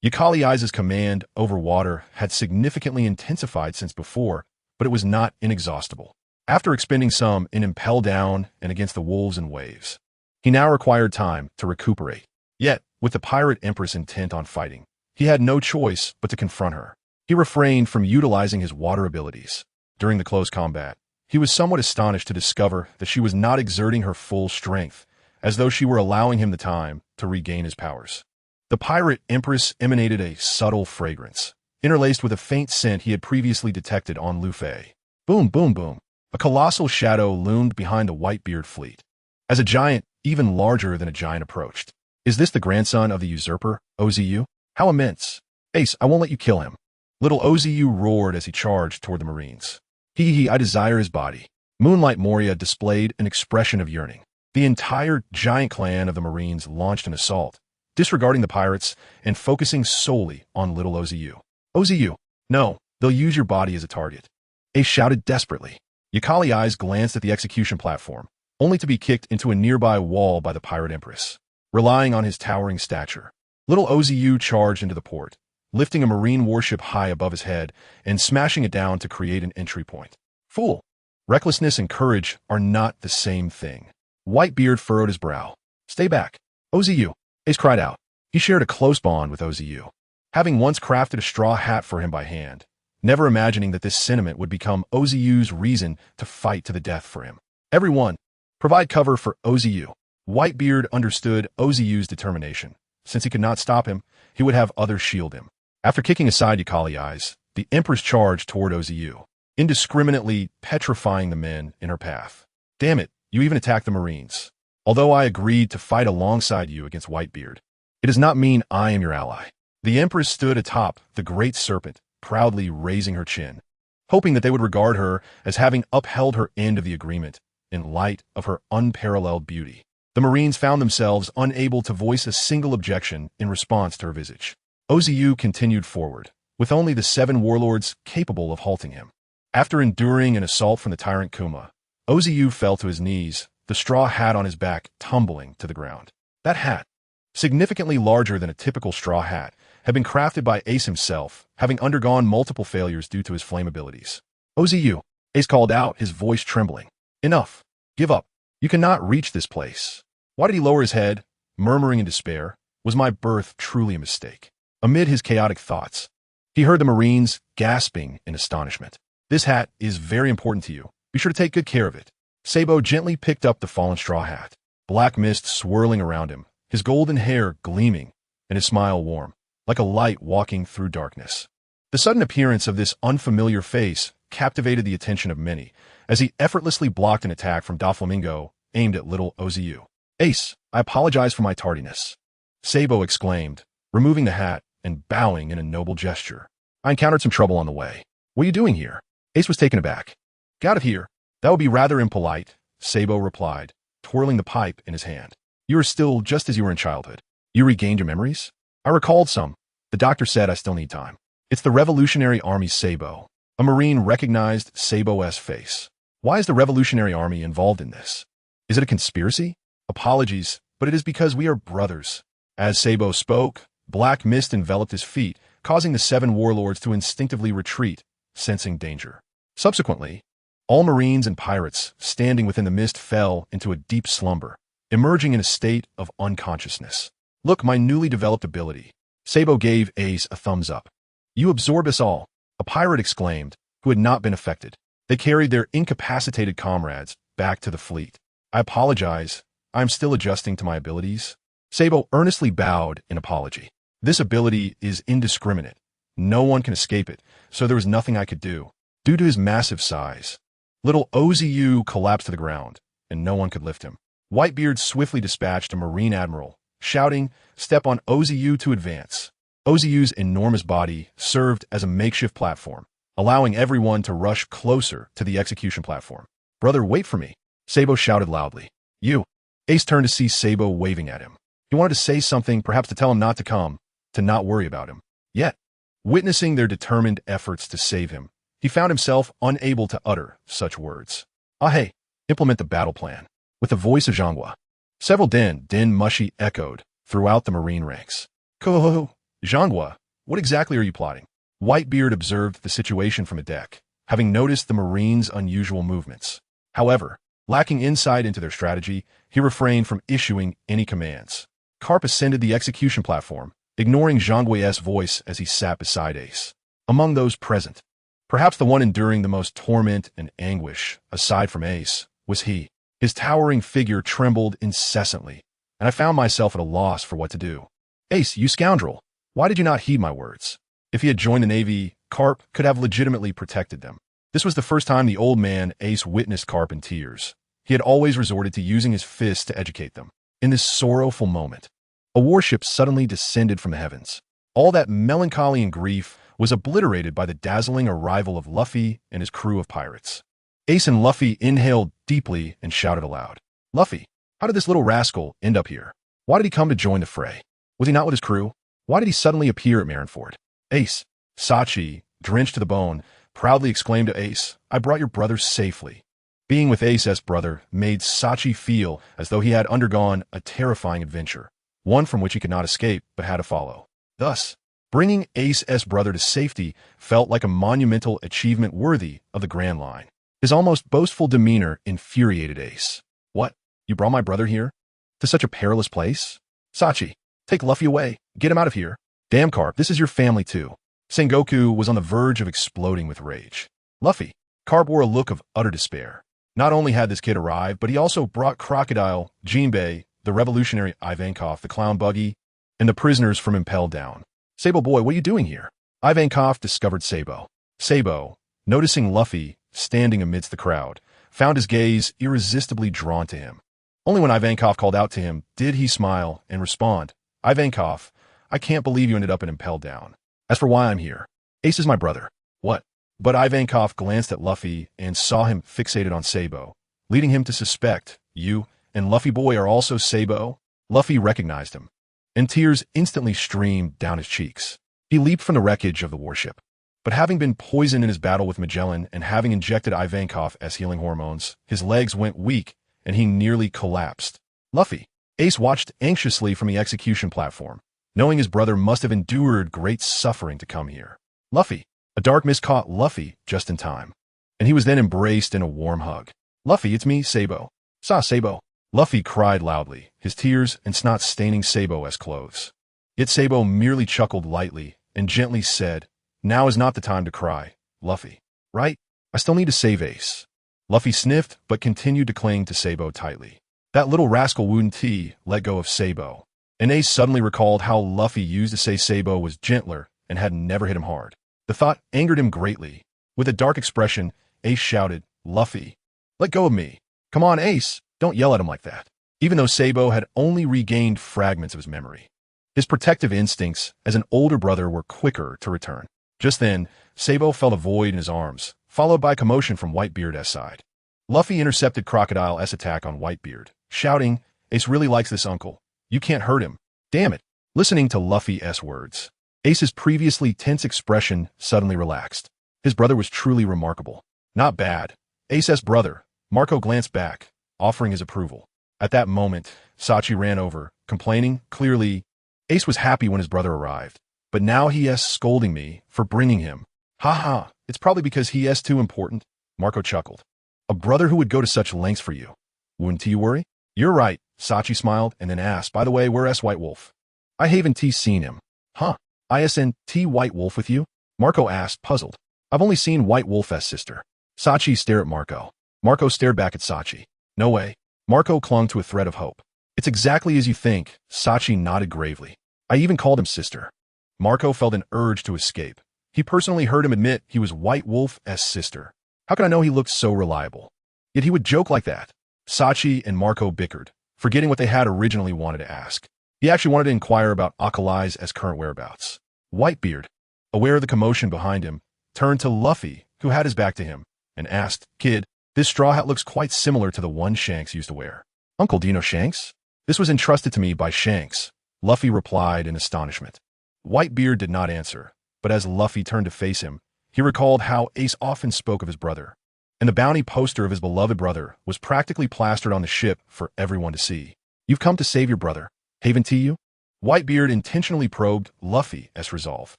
[SPEAKER 1] Yacali Eyes' command over water had significantly intensified since before, but it was not inexhaustible. After expending some in Impel Down and against the wolves and waves, he now required time to recuperate. Yet, with the pirate empress intent on fighting, he had no choice but to confront her. He refrained from utilizing his water abilities. During the close combat, he was somewhat astonished to discover that she was not exerting her full strength, as though she were allowing him the time to regain his powers. The pirate empress emanated a subtle fragrance, interlaced with a faint scent he had previously detected on Lufay. Boom, boom, boom. A colossal shadow loomed behind the Whitebeard fleet, as a giant, even larger than a giant, approached. Is this the grandson of the usurper, Ozu? How immense! Ace, I won't let you kill him. Little Ozu roared as he charged toward the Marines. Hee, I desire his body. Moonlight Moria displayed an expression of yearning. The entire giant clan of the Marines launched an assault, disregarding the pirates and focusing solely on little Ozu. Ozu, no, they'll use your body as a target. Ace shouted desperately. Yacali Eyes glanced at the execution platform, only to be kicked into a nearby wall by the pirate empress. Relying on his towering stature, little Ozu charged into the port, lifting a marine warship high above his head and smashing it down to create an entry point. Fool! Recklessness and courage are not the same thing. Whitebeard furrowed his brow. Stay back. Ozu! Ace cried out. He shared a close bond with Ozu, having once crafted a straw hat for him by hand, never imagining that this sentiment would become Ozu's reason to fight to the death for him. Everyone, provide cover for Ozu. Whitebeard understood Ozu's determination. Since he could not stop him, he would have others shield him. After kicking aside Yacali Eyes, the Empress charged toward Ozu, indiscriminately petrifying the men in her path. Damn it, you even attacked the Marines. Although I agreed to fight alongside you against Whitebeard, it does not mean I am your ally. The Empress stood atop the great serpent, proudly raising her chin, hoping that they would regard her as having upheld her end of the agreement in light of her unparalleled beauty. The Marines found themselves unable to voice a single objection in response to her visage. Ozu continued forward, with only the 7 warlords capable of halting him. After enduring an assault from the tyrant Kuma, Ozu fell to his knees, the straw hat on his back tumbling to the ground. That hat, significantly larger than a typical straw hat, had been crafted by Ace himself, having undergone multiple failures due to his flame abilities. Ozu, Ace called out, his voice trembling. Enough. Give up. You cannot reach this place. Why did he lower his head, murmuring in despair? Was my birth truly a mistake? Amid his chaotic thoughts, he heard the Marines gasping in astonishment. This hat is very important to you. Be sure to take good care of it. Sabo gently picked up the fallen straw hat, black mist swirling around him, his golden hair gleaming, and his smile warm, like a light walking through darkness. The sudden appearance of this unfamiliar face captivated the attention of many, as he effortlessly blocked an attack from Doflamingo aimed at little Ozu. "Ace, I apologize for my tardiness," Sabo exclaimed, removing the hat and bowing in a noble gesture. "I encountered some trouble on the way. What are you doing here?" Ace was taken aback. "Get out of here. That would be rather impolite," Sabo replied, twirling the pipe in his hand. "You are still just as you were in childhood. You regained your memories?" "I recalled some. The doctor said I still need time." "It's the Revolutionary Army's Sabo." A Marine recognized Sabo's face. "Why is the Revolutionary Army involved in this? Is it a conspiracy?" "Apologies, but it is because we are brothers." As Sabo spoke, black mist enveloped his feet, causing the 7 warlords to instinctively retreat, sensing danger. Subsequently, all Marines and pirates standing within the mist fell into a deep slumber, emerging in a state of unconsciousness. "Look, my newly developed ability." Sabo gave Ace a thumbs up. "You absorbed us all," a pirate exclaimed, who had not been affected. They carried their incapacitated comrades back to the fleet. "I apologize. I am still adjusting to my abilities." Sabo earnestly bowed in apology. "This ability is indiscriminate. No one can escape it, so there was nothing I could do." Due to his massive size, little Ozu collapsed to the ground, and no one could lift him. Whitebeard swiftly dispatched a Marine admiral, shouting, "Step on Ozu to advance." Ozu's enormous body served as a makeshift platform, allowing everyone to rush closer to the execution platform. "Brother, wait for me," Sabo shouted loudly. "You." Ace turned to see Sabo waving at him. He wanted to say something, perhaps to tell him not to come, to not worry about him. Yet, witnessing their determined efforts to save him, he found himself unable to utter such words. "Ah hey, implement the battle plan." With the voice of Zhanghua, several din mushy echoed throughout the Marine ranks. "Ko Zhanghua, what exactly are you plotting?" Whitebeard observed the situation from a deck, having noticed the Marines' unusual movements. However, lacking insight into their strategy, he refrained from issuing any commands. Karp ascended the execution platform, ignoring Zhanghua's voice as he sat beside Ace. Among those present, perhaps the one enduring the most torment and anguish, aside from Ace, was he. His towering figure trembled incessantly, and I found myself at a loss for what to do. "Ace, you scoundrel! Why did you not heed my words?" If he had joined the Navy, Karp could have legitimately protected them. This was the first time the old man, Ace, witnessed Karp in tears. He had always resorted to using his fists to educate them. In this sorrowful moment, a warship suddenly descended from the heavens. All that melancholy and grief was obliterated by the dazzling arrival of Luffy and his crew of pirates. Ace and Luffy inhaled deeply and shouted aloud. "Luffy, how did this little rascal end up here? Why did he come to join the fray? Was he not with his crew? Why did he suddenly appear at Marineford?" "Ace," Sachi, drenched to the bone, proudly exclaimed to Ace, "I brought your brother safely." Being with Ace's brother made Sachi feel as though he had undergone a terrifying adventure, one from which he could not escape but had to follow. Thus, bringing Ace's brother to safety felt like a monumental achievement worthy of the Grand Line. His almost boastful demeanor infuriated Ace. "What? You brought my brother here? To such a perilous place? Sachi, take Luffy away. Get him out of here." "Damn, Karp, this is your family too." Sengoku was on the verge of exploding with rage. "Luffy." Karp wore a look of utter despair. Not only had this kid arrived, but he also brought Crocodile, Jinbei, the revolutionary Ivankov, the clown buggy, and the prisoners from Impelled Down. "Sabo boy, what are you doing here?" Ivankov discovered Sabo. Sabo, noticing Luffy standing amidst the crowd, found his gaze irresistibly drawn to him. Only when Ivankov called out to him did he smile and respond, "Ivankov, I can't believe you ended up in Impelled Down. As for why I'm here, Ace is my brother." "What?" But Ivankov glanced at Luffy and saw him fixated on Sabo, leading him to suspect, "You and Luffy boy are also Sabo?" Luffy recognized him, and tears instantly streamed down his cheeks. He leaped from the wreckage of the warship. But having been poisoned in his battle with Magellan and having injected Ivankov as healing hormones, his legs went weak and he nearly collapsed. Luffy. Ace watched anxiously from the execution platform, knowing his brother must have endured great suffering to come here. "Luffy." A dark mist caught Luffy just in time, and he was then embraced in a warm hug. "Luffy, it's me, Sabo." Sabo." Luffy cried loudly, his tears and snot staining Sabo's clothes. Yet Sabo merely chuckled lightly and gently said, "Now is not the time to cry, Luffy. Right? I still need to save Ace." Luffy sniffed but continued to cling to Sabo tightly. That little rascal wouldn't let go of Sabo, and Ace suddenly recalled how Luffy used to say Sabo was gentler and had never hit him hard. The thought angered him greatly. With a dark expression, Ace shouted, "Luffy, let go of me." "Come on, Ace." Don't yell at him like that. Even though Sabo had only regained fragments of his memory, his protective instincts as an older brother were quicker to return. Just then, Sabo felt a void in his arms, followed by commotion from Whitebeard's side. Luffy intercepted Crocodile's attack on Whitebeard, shouting, "Ace really likes this uncle. You can't hurt him. Damn it." Listening to Luffy's words, Ace's previously tense expression suddenly relaxed. His brother was truly remarkable. Not bad. Ace's brother. Marco glanced back, offering his approval. At that moment, Sachi ran over, complaining, clearly. Ace was happy when his brother arrived, but now he's scolding me for bringing him. Ha, it's probably because he's too important, Marco chuckled. A brother who would go to such lengths for you. Wouldn't you worry? You're right, Sachi smiled and then asked, by the way, where's White Wolf? I haven't seen him. Huh? Isn't White Wolf with you? Marco asked, puzzled. I've only seen White Wolf's sister. Sachi stared at Marco. Marco stared back at Sachi. No way. Marco clung to a thread of hope. It's exactly as you think, Sachi nodded gravely. I even called him sister. Marco felt an urge to escape. He personally heard him admit he was White Wolf's sister. How could I know he looked so reliable? Yet he would joke like that. Sachi and Marco bickered, forgetting what they had originally wanted to ask. He actually wanted to inquire about Alkali's current whereabouts. Whitebeard, aware of the commotion behind him, turned to Luffy, who had his back to him, and asked, Kid, this straw hat looks quite similar to the one Shanks used to wear. Uncle, do you know Shanks? This was entrusted to me by Shanks, Luffy replied in astonishment. Whitebeard did not answer, but as Luffy turned to face him, he recalled how Ace often spoke of his brother, and the bounty poster of his beloved brother was practically plastered on the ship for everyone to see. You've come to save your brother, haven't you? Whitebeard intentionally probed Luffy's resolve.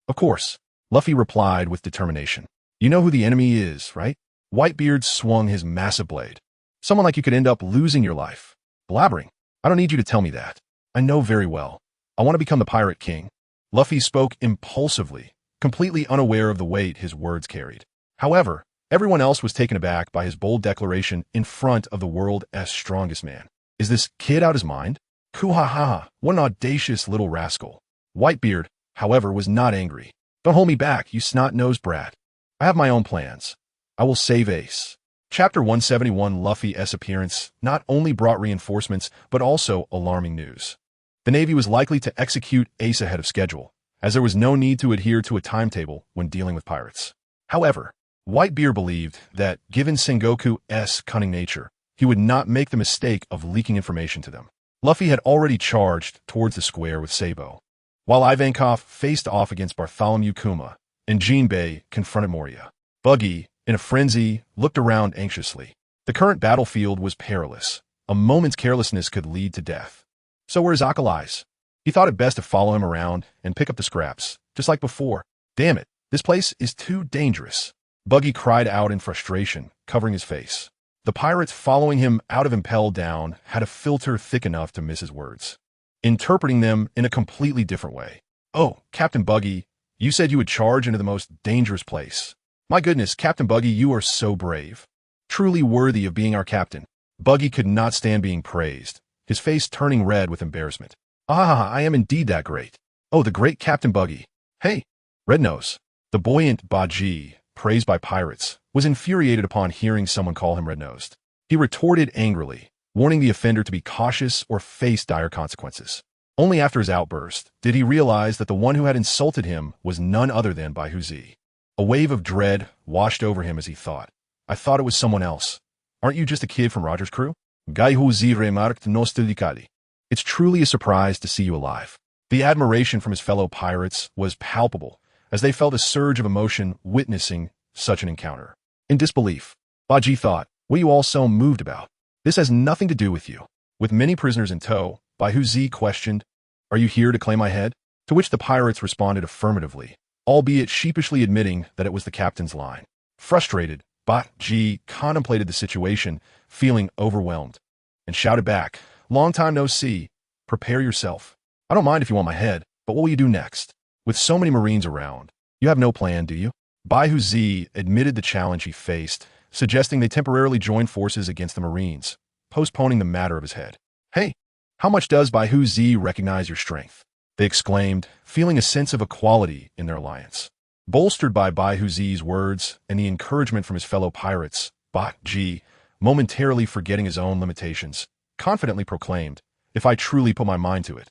[SPEAKER 1] Of course, Luffy replied with determination. You know who the enemy is, right? Whitebeard swung his massive blade. Someone like you could end up losing your life. Blabbering. I don't need you to tell me that. I know very well. I want to become the Pirate King. Luffy spoke impulsively, completely unaware of the weight his words carried. However, everyone else was taken aback by his bold declaration in front of the world's strongest man. Is this kid out his mind? Kuhaha, what an audacious little rascal. Whitebeard, however, was not angry. Don't hold me back, you snot-nosed brat. I have my own plans. I will save Ace. Chapter 171 Luffy's appearance not only brought reinforcements, but also alarming news. The Navy was likely to execute Ace ahead of schedule, as there was no need to adhere to a timetable when dealing with pirates. However, Whitebeard believed that, given Sengoku's cunning nature, he would not make the mistake of leaking information to them. Luffy had already charged towards the square with Sabo, while Ivankov faced off against Bartholomew Kuma, and Jinbei confronted Moria. Buggy, in a frenzy, looked around anxiously. The current battlefield was perilous. A moment's carelessness could lead to death. So where's Alkali's? He thought it best to follow him around and pick up the scraps, just like before. Damn it, this place is too dangerous. Buggy cried out in frustration, covering his face. The pirates following him out of Impel Down had a filter thick enough to miss his words, interpreting them in a completely different way. Oh, Captain Buggy, you said you would charge into the most dangerous place. My goodness, Captain Buggy, you are so brave. Truly worthy of being our captain. Buggy could not stand being praised, his face turning red with embarrassment. Ah, I am indeed that great. Oh, the great Captain Buggy. Hey, Rednose. The buoyant Baji, praised by pirates, was infuriated upon hearing someone call him red-nosed. He retorted angrily, warning the offender to be cautious or face dire consequences. Only after his outburst did he realize that the one who had insulted him was none other than Baihuzi. A wave of dread washed over him as he thought. I thought it was someone else. Aren't you just a kid from Roger's crew? Baihuzi remarked nostalgically. It's truly a surprise to see you alive. The admiration from his fellow pirates was palpable, as they felt a surge of emotion witnessing such an encounter. In disbelief, Baji thought, what are you all so moved about? This has nothing to do with you. With many prisoners in tow, Baihuzi questioned, Are you here to claim my head? To which the pirates responded affirmatively, albeit sheepishly admitting that it was the captain's line. Frustrated, Baji contemplated the situation, feeling overwhelmed, and shouted back, Long time no see. Prepare yourself. I don't mind if you want my head, but what will you do next? With so many Marines around, you have no plan, do you? Baihuzi admitted the challenge he faced, suggesting they temporarily join forces against the Marines, postponing the matter of his head. Hey, how much does Baihuzi recognize your strength? They exclaimed, feeling a sense of equality in their alliance. Bolstered by Baihuzi's words and the encouragement from his fellow pirates, Baji momentarily forgetting his own limitations, confidently proclaimed, "If I truly put my mind to it,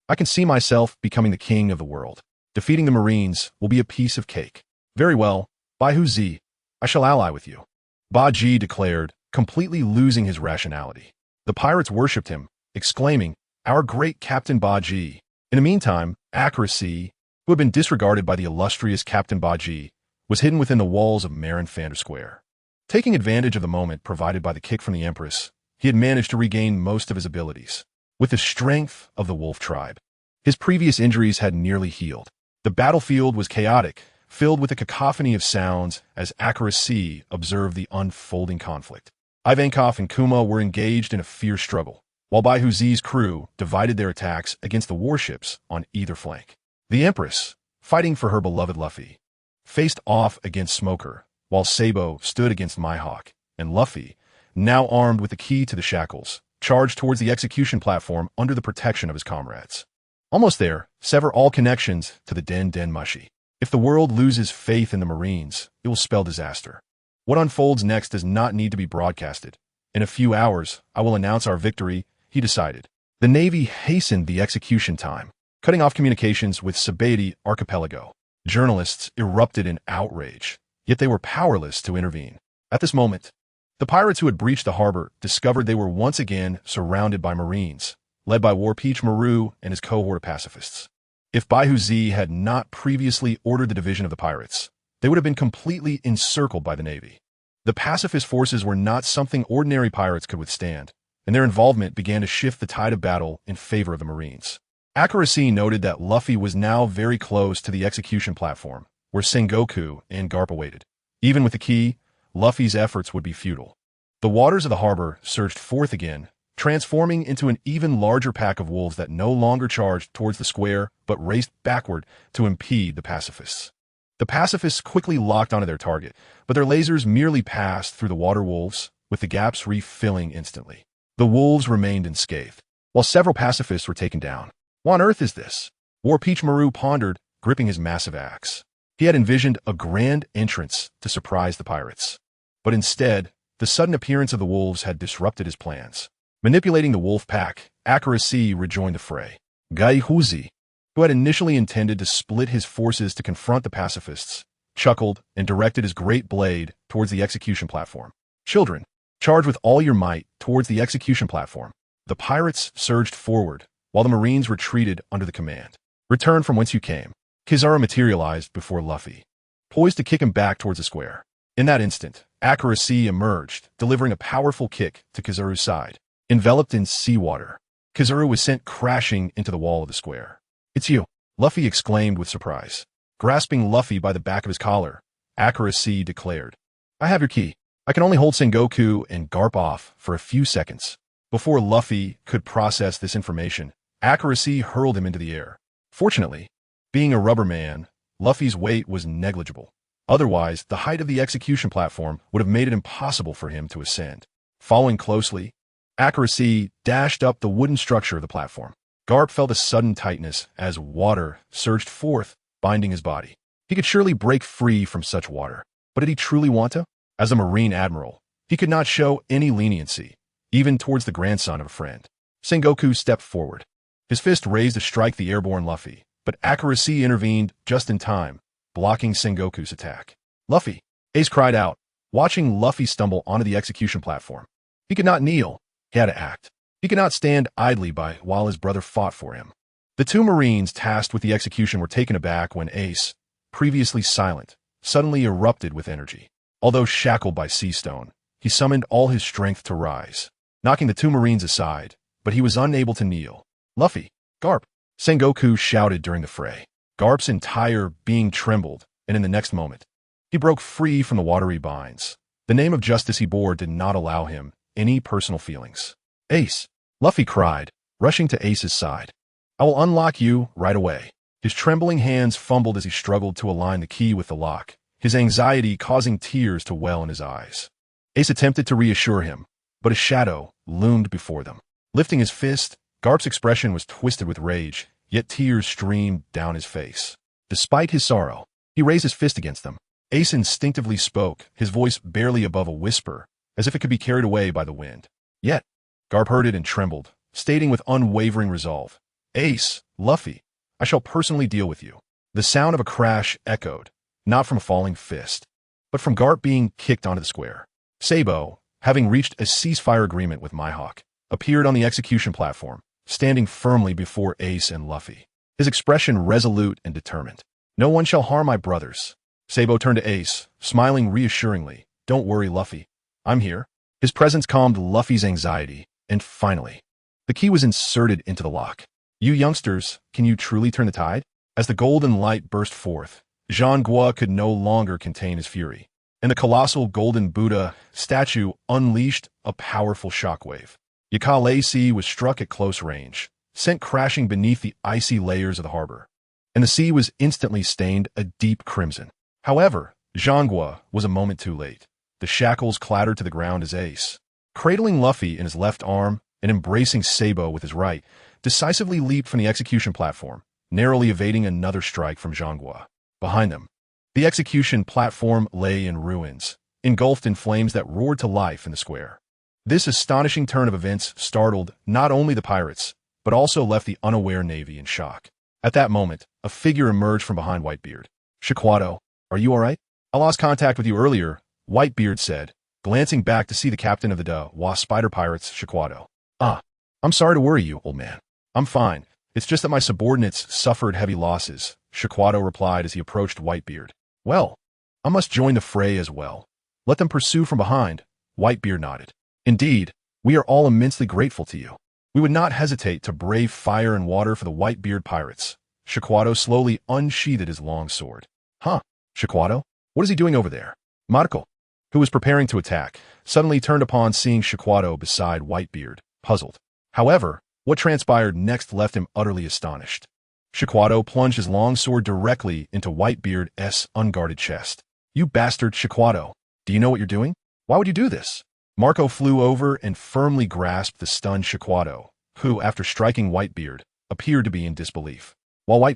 [SPEAKER 1] I can see myself becoming the king of the world. Defeating the Marines will be a piece of cake." "Very well, Bai Hu Zi, I shall ally with you," Ba Ji declared, completely losing his rationality. The pirates worshipped him, exclaiming, "Our great Captain Ba Ji." In the meantime, Accuracy, who had been disregarded by the illustrious Captain Ba Ji, was hidden within the walls of Marin Fander Square. Taking advantage of the moment provided by the kick from the Empress, he had managed to regain most of his abilities. With the strength of the wolf tribe, his previous injuries had nearly healed. The battlefield was chaotic, filled with a cacophony of sounds as Accuracy observed the unfolding conflict. Ivankov and Kuma were engaged in a fierce struggle, while Bai Hu Zi's crew divided their attacks against the warships on either flank. The Empress, fighting for her beloved Luffy, faced off against Smoker, while Sabo stood against Mihawk, and Luffy, now armed with the key to the shackles, charged towards the execution platform under the protection of his comrades. Almost there, sever all connections to the Den Den Mushi. If the world loses faith in the Marines, it will spell disaster. What unfolds next does not need to be broadcasted. In a few hours, I will announce our victory, he decided. The Navy hastened the execution time, cutting off communications with Sabaody Archipelago. Journalists erupted in outrage, yet they were powerless to intervene. At this moment, the pirates who had breached the harbor discovered they were once again surrounded by Marines, led by Warpeech Maru and his cohort of pacifists. If Bai Hu Zi had not previously ordered the division of the pirates, they would have been completely encircled by the Navy. The pacifist forces were not something ordinary pirates could withstand, and their involvement began to shift the tide of battle in favor of the Marines. Accuracy noted that Luffy was now very close to the execution platform, where Sengoku and Garp awaited. Even with the key, Luffy's efforts would be futile. The waters of the harbor surged forth again, transforming into an even larger pack of wolves that no longer charged towards the square but raced backward to impede the pacifists. The pacifists quickly locked onto their target, but their lasers merely passed through the water wolves, with the gaps refilling instantly. The wolves remained unscathed, while several pacifists were taken down. What on earth is this? Warpeech Maru pondered, gripping his massive axe. He had envisioned a grand entrance to surprise the pirates. But instead, the sudden appearance of the wolves had disrupted his plans. Manipulating the wolf pack, Accuracy rejoined the fray. Gai Huzi, who had initially intended to split his forces to confront the pacifists, chuckled and directed his great blade towards the execution platform. "Children, charge with all your might towards the execution platform." The pirates surged forward, while the Marines retreated under the command. "Return from whence you came." Kizaru materialized before Luffy, poised to kick him back towards the square. In that instant, Accuracy emerged, delivering a powerful kick to Kizaru's side. Enveloped in seawater, Kizaru was sent crashing into the wall of the square. "It's you," Luffy exclaimed with surprise. Grasping Luffy by the back of his collar, Accuracy declared, "I have your key. I can only hold Sengoku and Garp off for a few seconds." Before Luffy could process this information, Accuracy hurled him into the air. Fortunately, being a rubber man, Luffy's weight was negligible. Otherwise, the height of the execution platform would have made it impossible for him to ascend. Following closely, Accuracy dashed up the wooden structure of the platform. Garp felt a sudden tightness as water surged forth, binding his body. He could surely break free from such water, but did he truly want to? As a Marine Admiral, he could not show any leniency, even towards the grandson of a friend. Sengoku stepped forward, his fist raised to strike the airborne Luffy, but Accuracy intervened just in time, blocking Sengoku's attack. "Luffy!" Ace cried out, watching Luffy stumble onto the execution platform. He could not kneel. He had to act. He could not stand idly by while his brother fought for him. The two Marines tasked with the execution were taken aback when Ace, previously silent, suddenly erupted with energy. Although shackled by sea stone, he summoned all his strength to rise, knocking the two Marines aside, but he was unable to kneel. "Luffy! Garp!" Sengoku shouted during the fray. Garp's entire being trembled, and in the next moment, he broke free from the watery binds. The name of justice he bore did not allow him any personal feelings. "Ace!" Luffy cried, rushing to Ace's side. "I will unlock you right away." His trembling hands fumbled as he struggled to align the key with the lock, his anxiety causing tears to well in his eyes. Ace attempted to reassure him, but a shadow loomed before them. Lifting his fist, Garp's expression was twisted with rage, yet tears streamed down his face. Despite his sorrow, he raised his fist against them. Ace instinctively spoke, his voice barely above a whisper, as if it could be carried away by the wind. Yet, Garp heard it and trembled, stating with unwavering resolve, "Ace, Luffy, I shall personally deal with you." The sound of a crash echoed, not from a falling fist, but from Garp being kicked onto the square. Sabo, having reached a ceasefire agreement with Mihawk, appeared on the execution platform, standing firmly before Ace and Luffy, his expression resolute and determined. "No one shall harm my brothers." Sabo turned to Ace, smiling reassuringly. "Don't worry, Luffy. I'm here." His presence calmed Luffy's anxiety, and finally, the key was inserted into the lock. "You youngsters, can you truly turn the tide?" As the golden light burst forth, Jean Gua could no longer contain his fury, and the colossal golden Buddha statue unleashed a powerful shockwave. Yaka-Lei was struck at close range, sent crashing beneath the icy layers of the harbor, and the sea was instantly stained a deep crimson. However, Jean Gua was a moment too late. The shackles clattered to the ground as Ace, cradling Luffy in his left arm and embracing Sabo with his right, decisively leaped from the execution platform, narrowly evading another strike from Jean Gua. Behind them, the execution platform lay in ruins, engulfed in flames that roared to life in the square. This astonishing turn of events startled not only the pirates, but also left the unaware Navy in shock. At that moment, a figure emerged from behind Whitebeard. "Shaquado, are you all right?" "I lost contact with you earlier," Whitebeard said, glancing back to see the captain of the Wasp Spider Pirates, Shaquado. "Ah, I'm sorry to worry you, old man. I'm fine. It's just that my subordinates suffered heavy losses," Shaquado replied as he approached Whitebeard. "Well, I must join the fray as well. Let them pursue from behind." Whitebeard nodded. "Indeed, we are all immensely grateful to you. We would not hesitate to brave fire and water for the Whitebeard pirates." Shaquado slowly unsheathed his long sword. "Huh, Shaquado? What is he doing over there?" Marco, who was preparing to attack, suddenly turned upon seeing Shaquado beside Whitebeard, puzzled. However, what transpired next left him utterly astonished. Shaquado plunged his long sword directly into Whitebeard's unguarded chest. "You bastard, Shaquado! Do you know what you're doing? Why would you do this?" Marco flew over and firmly grasped the stunned Shaquado, who, after striking Whitebeard, appeared to be in disbelief. While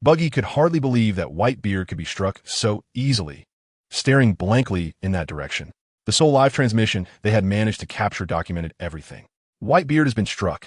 [SPEAKER 1] Buggy could hardly believe that Whitebeard could be struck so easily, staring blankly in that direction. The sole live transmission they had managed to capture documented everything. "Whitebeard has been struck.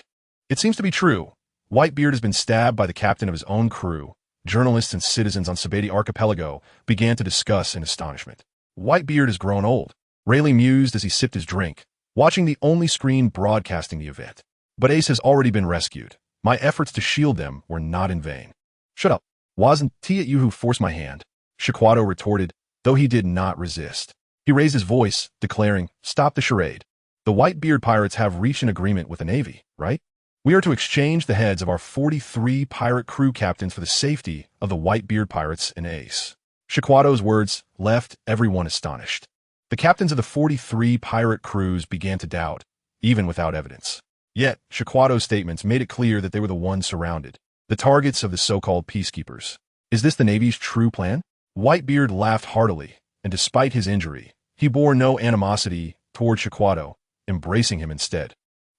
[SPEAKER 1] It seems to be true. Whitebeard has been stabbed by the captain of his own crew." Journalists and citizens on Sabeti Archipelago began to discuss in astonishment. "Whitebeard has grown old," Rayleigh mused as he sipped his drink, watching the only screen broadcasting the event. "But Ace has already been rescued. My efforts to shield them were not in vain." "Shut up. Wasn't it you who forced my hand?" Shaquado retorted, though he did not resist. He raised his voice, declaring, "Stop the charade. The Whitebeard pirates have reached an agreement with the Navy, right? We are to exchange the heads of our 43 pirate crew captains for the safety of the Whitebeard pirates and Ace." Shaquado's words left everyone astonished. The captains of the 43 pirate crews began to doubt, even without evidence. Yet, Shaquado's statements made it clear that they were the ones surrounded, the targets of the so-called peacekeepers. Is this the Navy's true plan? Whitebeard laughed heartily, and despite his injury, he bore no animosity toward Shaquado, embracing him instead.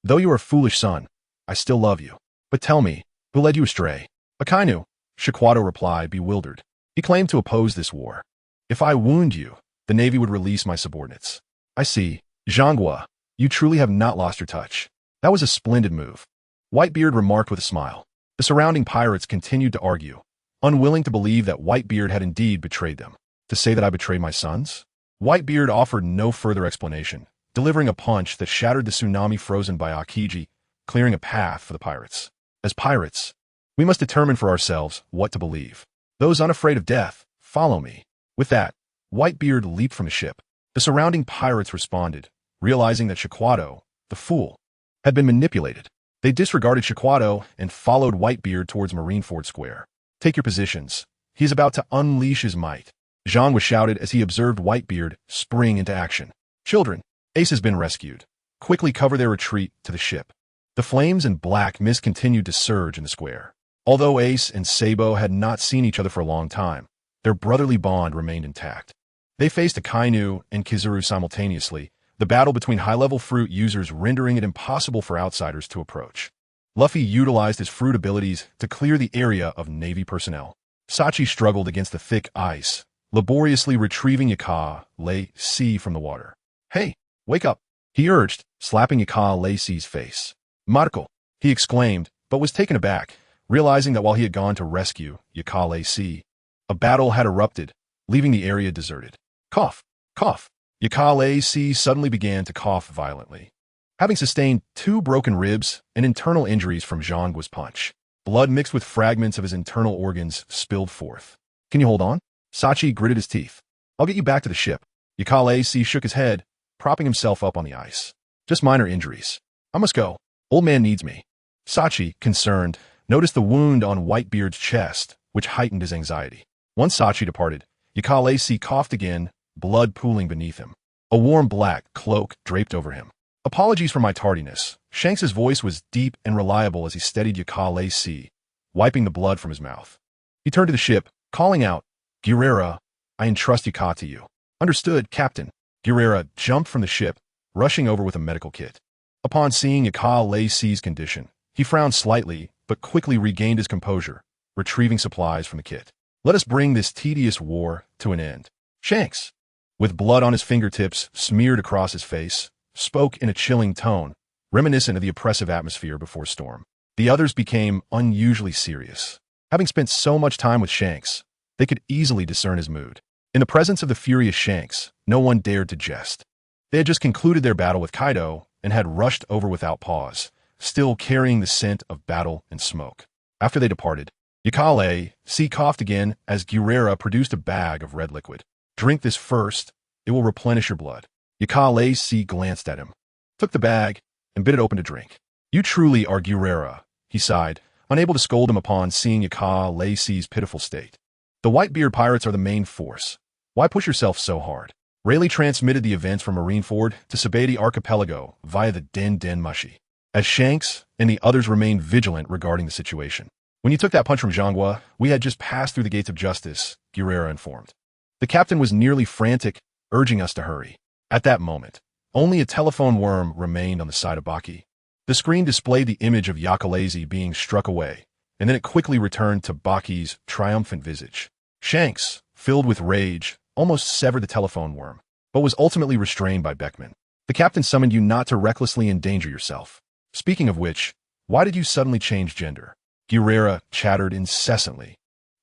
[SPEAKER 1] "Though you are a foolish son, I still love you. But tell me, who led you astray?" "Akainu," Shaquado replied, bewildered. He claimed to oppose this war. "If I wound you, the Navy would release my subordinates." "I see. Jean Gua, you truly have not lost your touch. That was a splendid move," Whitebeard remarked with a smile. The surrounding pirates continued to argue, unwilling to believe that Whitebeard had indeed betrayed them. "To say that I betrayed my sons?" Whitebeard offered no further explanation, delivering a punch that shattered the tsunami frozen by Akiji, clearing a path for the pirates. "As pirates, we must determine for ourselves what to believe. Those unafraid of death, follow me." With that, Whitebeard leaped from his ship. The surrounding pirates responded, realizing that Shaquado, the fool, had been manipulated. They disregarded Shaquado and followed Whitebeard towards Marineford Square. "Take your positions. He is about to unleash his might," Jean was shouted as he observed Whitebeard spring into action. "Children, Ace has been rescued. Quickly cover their retreat to the ship." The flames and black mist continued to surge in the square. Although Ace and Sabo had not seen each other for a long time, their brotherly bond remained intact. They faced Akainu and Kizuru simultaneously, the battle between high-level fruit users rendering it impossible for outsiders to approach. Luffy utilized his fruit abilities to clear the area of Navy personnel. Sachi struggled against the thick ice, laboriously retrieving Yaka-Lei from the water. "Hey, Wake up, he urged, slapping Yaka Lacey's face. Marco, he exclaimed, but was taken aback, realizing that while he had gone to rescue Yaka Lacey, a battle had erupted, leaving the area deserted. Cough, cough. Yaka Lacey suddenly began to cough violently. Having sustained 2 broken ribs and internal injuries from Zhangguo's punch, blood mixed with fragments of his internal organs spilled forth. Can you hold on? Sachi gritted his teeth. I'll get you back to the ship. Yaka Lacey shook his head, propping himself up on the ice. Just minor injuries. I must go. Old man needs me. Sachi, concerned, noticed the wound on Whitebeard's chest, which heightened his anxiety. Once Sachi departed, Yaka Lacey coughed again, blood pooling beneath him. A warm black cloak draped over him. Apologies for my tardiness. Shanks's voice was deep and reliable as he steadied Yaka Lacey, wiping the blood from his mouth. He turned to the ship, calling out, Guerrera, I entrust Yaka to you. Understood, Captain. Guerrera jumped from the ship, rushing over with a medical kit. Upon seeing Yaka Lacey's condition, he frowned slightly, but quickly regained his composure, retrieving supplies from the kit. Let us bring this tedious war to an end. Shanks, with blood on his fingertips smeared across his face, spoke in a chilling tone, reminiscent of the oppressive atmosphere before storm. The others became unusually serious. Having spent so much time with Shanks, they could easily discern his mood. In the presence of the furious Shanks, no one dared to jest. They had just concluded their battle with Kaido and had rushed over without pause, still carrying the scent of battle and smoke. After they departed, Yaka Lacey coughed again as Guerrera produced a bag of red liquid. Drink this first, it will replenish your blood. Yaka Lacey glanced at him, took the bag, and bit it open to drink. You truly are Guerrera, he sighed, unable to scold him upon seeing Yaka Lacey's pitiful state. The Whitebeard pirates are the main force. Why push yourself so hard? Rayleigh transmitted the events from Marineford to Sabeti Archipelago via the Den Den Mushi, as Shanks and the others remained vigilant regarding the situation. When you took that punch from Zhangguo, we had just passed through the gates of justice, Guerrera informed. The captain was nearly frantic, urging us to hurry. At that moment, only a telephone worm remained on the side of Baki. The screen displayed the image of Yaka Lacey being struck away, and then it quickly returned to Baki's triumphant visage. Shanks, filled with rage, almost severed the telephone worm, but was ultimately restrained by Beckman. The captain summoned you not to recklessly endanger yourself. Speaking of which, why did you suddenly change gender? Guerrera chattered incessantly.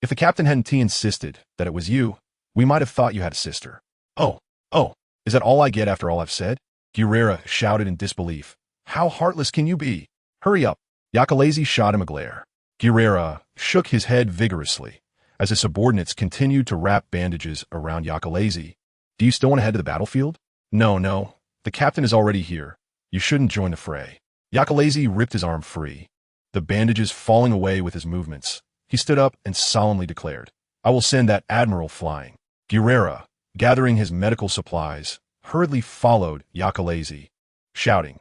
[SPEAKER 1] If the captain hadn't insisted that it was you, we might have thought you had a sister. Oh, is that all I get after all I've said? Guerrera shouted in disbelief. How heartless can you be? Hurry up. Yaka Lacey shot him a glare. Guerrera shook his head vigorously as his subordinates continued to wrap bandages around Yaka Lacey. Do you still want to head to the battlefield? No. The captain is already here. You shouldn't join the fray. Yaka Lacey ripped his arm free, the bandages falling away with his movements. He stood up and solemnly declared, I will send that admiral flying. Guerrera, gathering his medical supplies, hurriedly followed Yaka Lacey, shouting,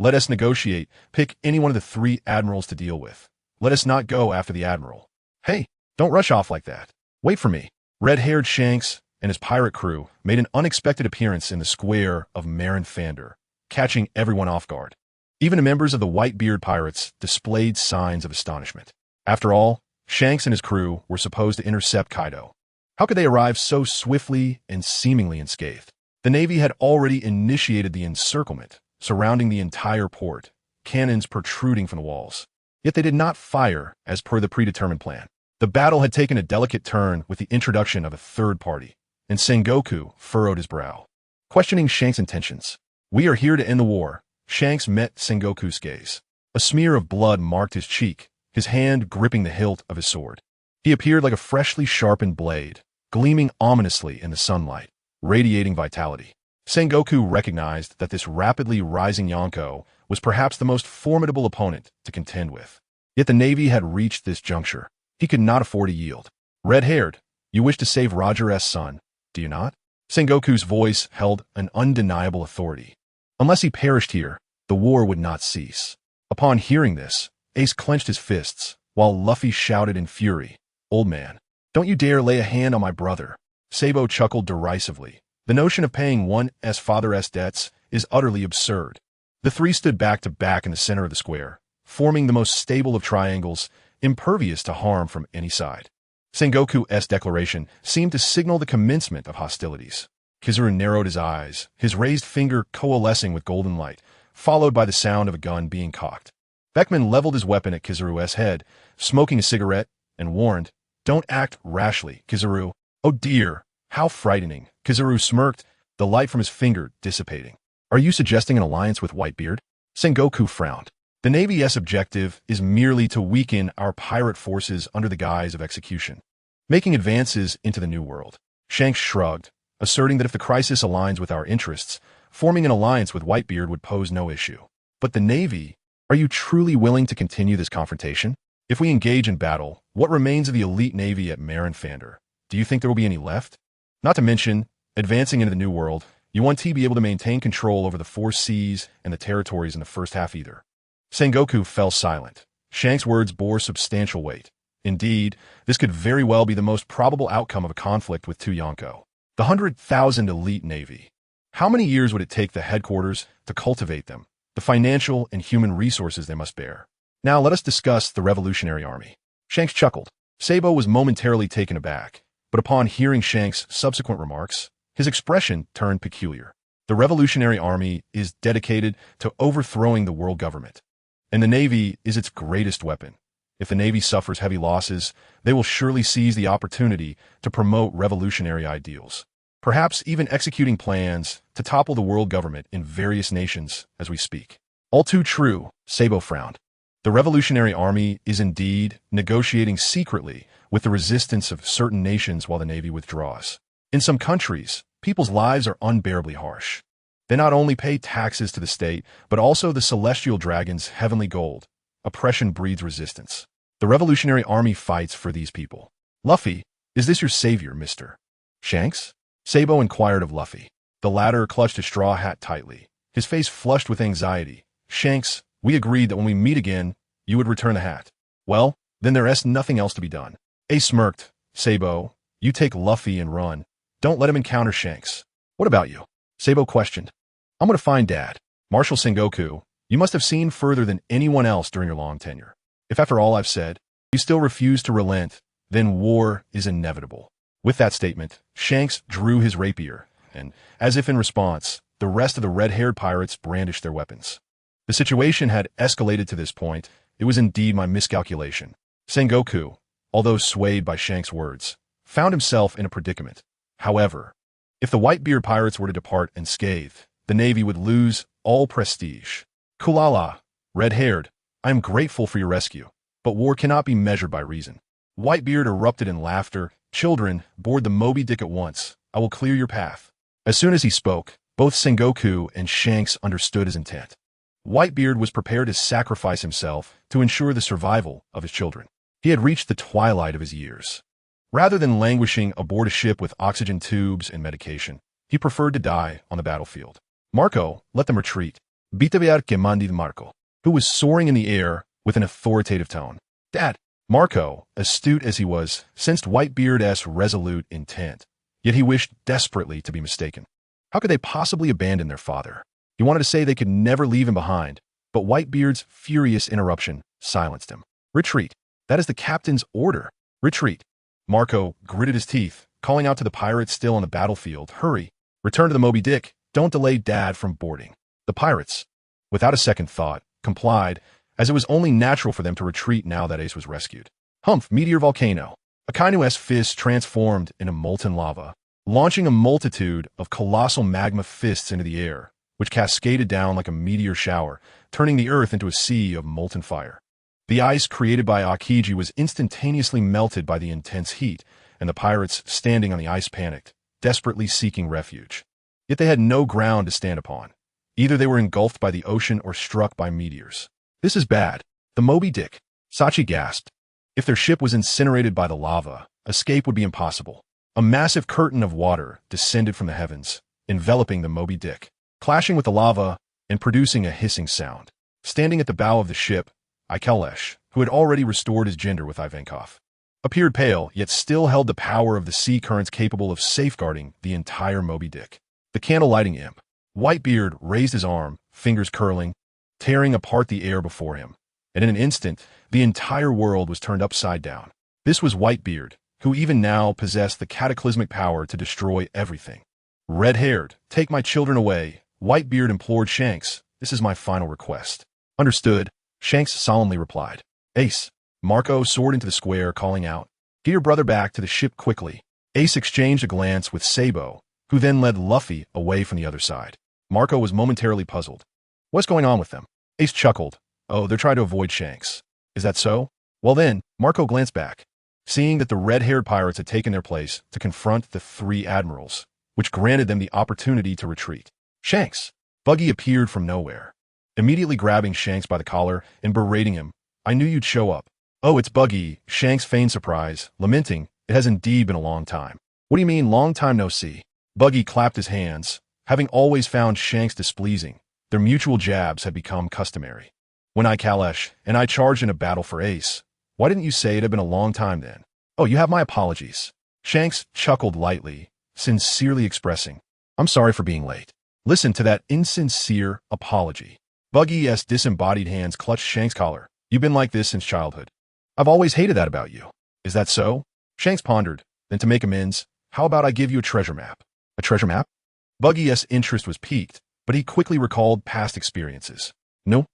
[SPEAKER 1] Let us negotiate. Pick any one of the 3 admirals to deal with. Let us not go after the admiral. Hey, don't rush off like that. Wait for me. Red-haired Shanks and his pirate crew made an unexpected appearance in the square of Marin Fander, catching everyone off guard. Even the members of the Whitebeard pirates displayed signs of astonishment. After all, Shanks and his crew were supposed to intercept Kaido. How could they arrive so swiftly and seemingly unscathed? The Navy had already initiated the encirclement, surrounding the entire port, cannons protruding from the walls. Yet they did not fire as per the predetermined plan. The battle had taken a delicate turn with the introduction of a third party, and Sengoku furrowed his brow, questioning Shanks' intentions. We are here to end the war. Shanks met Sengoku's gaze. A smear of blood marked his cheek, his hand gripping the hilt of his sword. He appeared like a freshly sharpened blade, gleaming ominously in the sunlight, radiating vitality. Sengoku recognized that this rapidly rising Yonko was perhaps the most formidable opponent to contend with. Yet the Navy had reached this juncture. He could not afford to yield. Red-haired, you wish to save Roger S. son, do you not? Sengoku's voice held an undeniable authority. Unless he perished here, the war would not cease. Upon hearing this, Ace clenched his fists, while Luffy shouted in fury, Old man, don't you dare lay a hand on my brother. Sabo chuckled derisively. The notion of paying one's father's debts is utterly absurd. The 3 stood back to back in the center of the square, forming the most stable of triangles, impervious to harm from any side. Sengoku's declaration seemed to signal the commencement of hostilities. Kizaru narrowed his eyes, his raised finger coalescing with golden light, followed by the sound of a gun being cocked. Beckman leveled his weapon at Kizaru's head, smoking a cigarette, and warned, "Don't act rashly, Kizaru." "Oh dear, how frightening." Kizaru smirked, the light from his finger dissipating. "Are you suggesting an alliance with Whitebeard?" Sengoku frowned. "The Navy's objective is merely to weaken our pirate forces under the guise of execution, making advances into the New World." Shanks shrugged, asserting that if the crisis aligns with our interests, forming an alliance with Whitebeard would pose no issue. "But the Navy? Are you truly willing to continue this confrontation? If we engage in battle, what remains of the elite Navy at Marinfander? Do you think there will be any left? Not to mention, advancing into the New World, you won't be able to maintain control over the 4 seas and the territories in the first half either." Sengoku fell silent. Shanks' words bore substantial weight. Indeed, this could very well be the most probable outcome of a conflict with Tuyanko. The 100,000 elite Navy. How many years would it take the headquarters to cultivate them? The financial and human resources they must bear. Now let us discuss the Revolutionary Army. Shanks chuckled. Sabo was momentarily taken aback, but upon hearing Shanks' subsequent remarks, his expression turned peculiar. The Revolutionary Army is dedicated to overthrowing the world government, and the Navy is its greatest weapon. If the Navy suffers heavy losses, they will surely seize the opportunity to promote revolutionary ideals, perhaps even executing plans to topple the world government in various nations as we speak. All too true, Sabo frowned. The Revolutionary Army is indeed negotiating secretly with the resistance of certain nations while the Navy withdraws. In some countries, people's lives are unbearably harsh. They not only pay taxes to the state, but also the celestial dragon's heavenly gold. Oppression breeds resistance. The Revolutionary Army fights for these people. "Luffy, is this your savior, Mr. Shanks?" Sabo inquired of Luffy. The latter clutched his straw hat tightly, his face flushed with anxiety. "Shanks, we agreed that when we meet again, you would return the hat." "Well, then there is nothing else to be done." Ace smirked. "Sabo, you take Luffy and run. Don't let him encounter Shanks." "What about you?" Sabo questioned. "I'm going to find Dad." "Marshal Sengoku, you must have seen further than anyone else during your long tenure. If after all I've said, you still refuse to relent, then war is inevitable." With that statement, Shanks drew his rapier, and, as if in response, the rest of the red-haired pirates brandished their weapons. The situation had escalated to this point. It was indeed my miscalculation. Sengoku, although swayed by Shanks' words, found himself in a predicament. However, if the Whitebeard pirates were to depart unscathed, the Navy would lose all prestige. "Kulala, red-haired, I am grateful for your rescue, but war cannot be measured by reason." Whitebeard erupted in laughter. "Children, board the Moby Dick at once. I will clear your path." As soon as he spoke, both Sengoku and Shanks understood his intent. Whitebeard was prepared to sacrifice himself to ensure the survival of his children. He had reached the twilight of his years. Rather than languishing aboard a ship with oxygen tubes and medication, he preferred to die on the battlefield. "Marco, let them retreat." "Bitaviar que mandi Marco," who was soaring in the air with an authoritative tone. "Dad." Marco, astute as he was, sensed Whitebeard's resolute intent, yet he wished desperately to be mistaken. How could they possibly abandon their father? He wanted to say they could never leave him behind, but Whitebeard's furious interruption silenced him. "Retreat. That is the captain's order. Retreat." Marco gritted his teeth, calling out to the pirates still on the battlefield, "Hurry. Return to the Moby Dick. Don't delay Dad from boarding." The pirates, without a second thought, complied, as it was only natural for them to retreat now that Ace was rescued. Humph, meteor volcano. Akainu's fist transformed into molten lava, launching a multitude of colossal magma fists into the air, which cascaded down like a meteor shower, turning the earth into a sea of molten fire. The ice created by Akiji was instantaneously melted by the intense heat, and the pirates standing on the ice panicked, desperately seeking refuge. Yet they had no ground to stand upon. Either they were engulfed by the ocean or struck by meteors. "This is bad. The Moby Dick." Sachi gasped. If their ship was incinerated by the lava, escape would be impossible. A massive curtain of water descended from the heavens, enveloping the Moby Dick, clashing with the lava and producing a hissing sound. Standing at the bow of the ship, Ikelesh, who had already restored his gender with Ivankov, appeared pale, yet still held the power of the sea currents capable of safeguarding the entire Moby Dick. The candle-lighting imp, Whitebeard, raised his arm, fingers curling, tearing apart the air before him, and in an instant, the entire world was turned upside down. This was Whitebeard, who even now possessed the cataclysmic power to destroy everything. Red-haired, take my children away, Whitebeard implored Shanks. This is my final request. Understood, Shanks solemnly replied. Ace. Marco soared into the square, calling out, Get your brother back to the ship quickly. Ace exchanged a glance with Sabo, who then led Luffy away from the other side. Marco was momentarily puzzled. What's going on with them? Ace chuckled. Oh, they're trying to avoid Shanks. Is that so? Well then, Marco glanced back, seeing that the red-haired pirates had taken their place to confront the three admirals, which granted them the opportunity to retreat. Shanks! Buggy appeared from nowhere, immediately grabbing Shanks by the collar and berating him. I knew you'd show up. Oh, it's Buggy, Shanks feigned surprise, lamenting, it has indeed been a long time. What do you mean, long time no see? Buggy clapped his hands, having always found Shanks displeasing. Their mutual jabs had become customary. When Kalash and I charged in a battle for Ace, why didn't you say it had been a long time then? Oh, you have my apologies. Shanks chuckled lightly, sincerely expressing, I'm sorry for being late. Listen to that insincere apology. Buggy's disembodied hands clutched Shanks' collar. You've been like this since childhood. I've always hated that about you. Is that so? Shanks pondered. Then to make amends, how about I give you a treasure map? A treasure map? Buggy's interest was piqued, but he quickly recalled past experiences. No.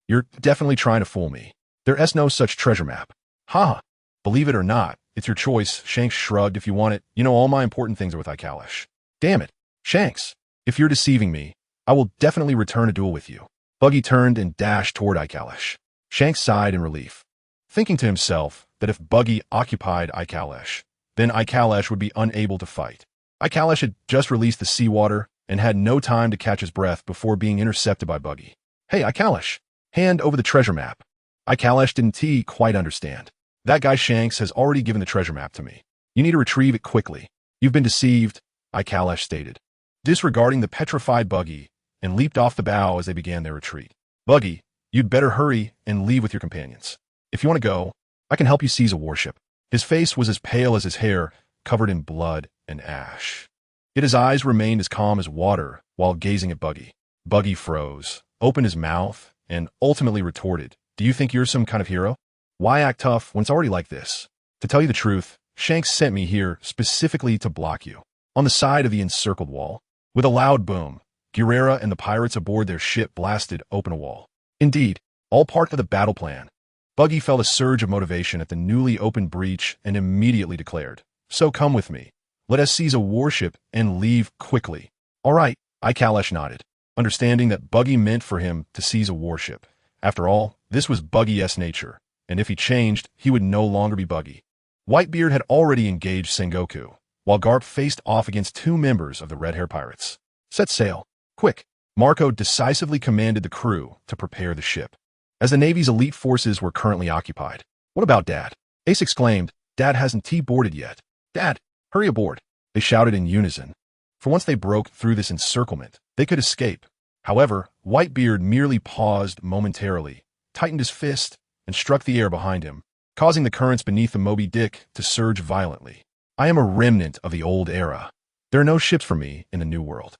[SPEAKER 1] You're definitely trying to fool me. There's no such treasure map. Ha! Believe it or not, it's your choice. Shanks shrugged. If you want it, you know all my important things are with Kalash. Damn it. Shanks, if you're deceiving me, I will definitely return a duel with you. Buggy turned and dashed toward Kalash. Shanks sighed in relief, thinking to himself that if Buggy occupied Kalash, then Kalash would be unable to fight. Kalash had just released the seawater and had no time to catch his breath before being intercepted by Buggy. Hey, Kalash, hand over the treasure map. Kalash didn't quite understand. That guy Shanks has already given the treasure map to me. You need to retrieve it quickly. You've been deceived, Kalash stated, disregarding the petrified Buggy, and leaped off the bow as they began their retreat. Buggy, you'd better hurry and leave with your companions. If you want to go, I can help you seize a warship. His face was as pale as his hair, covered in blood and ash. Yet his eyes remained as calm as water while gazing at Buggy. Buggy froze, opened his mouth, and ultimately retorted, Do you think you're some kind of hero? Why act tough when it's already like this? To tell you the truth, Shanks sent me here specifically to block you. On the side of the encircled wall, with a loud boom, Guerrera and the pirates aboard their ship blasted open a wall. Indeed, all part of the battle plan. Buggy felt a surge of motivation at the newly opened breach and immediately declared, So come with me. Let us seize a warship and leave quickly. All right, Kalash nodded, understanding that Buggy meant for him to seize a warship. After all, this was Buggy's nature, and if he changed, he would no longer be Buggy. Whitebeard had already engaged Sengoku, while Garp faced off against two members of the red-hair pirates. Set sail. Quick. Marco decisively commanded the crew to prepare the ship, as the Navy's elite forces were currently occupied. What about Dad? Ace exclaimed. Dad hasn't boarded yet. Dad, hurry aboard. They shouted in unison. For once they broke through this encirclement, they could escape. However, Whitebeard merely paused momentarily, tightened his fist, and struck the air behind him, causing the currents beneath the Moby Dick to surge violently. I am a remnant of the old era. There are no ships for me in the new world.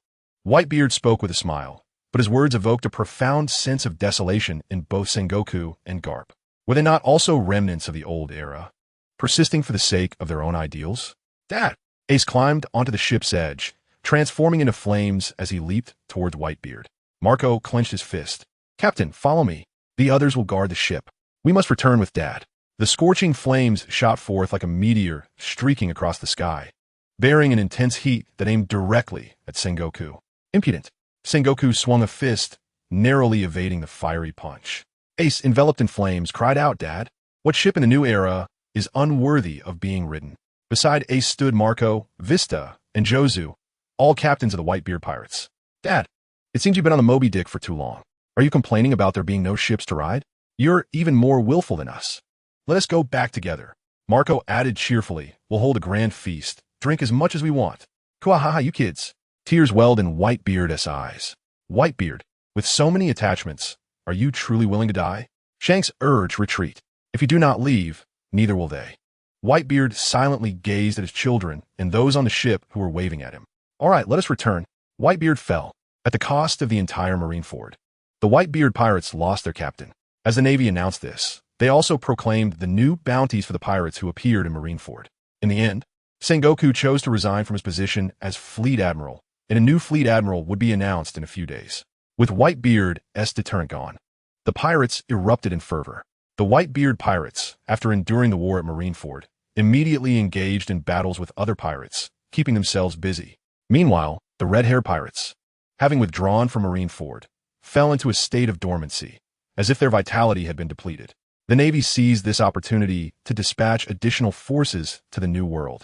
[SPEAKER 1] Whitebeard spoke with a smile, but his words evoked a profound sense of desolation in both Sengoku and Garp. Were they not also remnants of the old era, persisting for the sake of their own ideals? Dad! Ace climbed onto the ship's edge, transforming into flames as he leaped towards Whitebeard. Marco clenched his fist. Captain, follow me. The others will guard the ship. We must return with Dad. The scorching flames shot forth like a meteor streaking across the sky, bearing an intense heat that aimed directly at Sengoku. Impudent. Sengoku swung a fist, narrowly evading the fiery punch. Ace, enveloped in flames, cried out, Dad, what ship in the new era is unworthy of being ridden? Beside Ace stood Marco, Vista, and Jozu, all captains of the Whitebeard pirates. Dad, it seems you've been on the Moby Dick for too long. Are you complaining about there being no ships to ride? You're even more willful than us. Let us go back together. Marco added cheerfully, we'll hold a grand feast, drink as much as we want. Kuahaha, you kids. Tears welled in Whitebeard's eyes. Whitebeard, with so many attachments, are you truly willing to die? Shanks urged retreat. If you do not leave, neither will they. Whitebeard silently gazed at his children and those on the ship who were waving at him. All right, let us return. Whitebeard fell, at the cost of the entire marine fort. The Whitebeard pirates lost their captain. As the Navy announced this, they also proclaimed the new bounties for the pirates who appeared in Marineford. In the end, Sengoku chose to resign from his position as Fleet Admiral, and a new Fleet Admiral would be announced in a few days. With Whitebeard's deterrent gone, the pirates erupted in fervor. The Whitebeard pirates, after enduring the war at Marineford, immediately engaged in battles with other pirates, keeping themselves busy. Meanwhile, the red-hair pirates, having withdrawn from Marineford, fell into a state of dormancy, as if their vitality had been depleted. The Navy seized this opportunity to dispatch additional forces to the New World,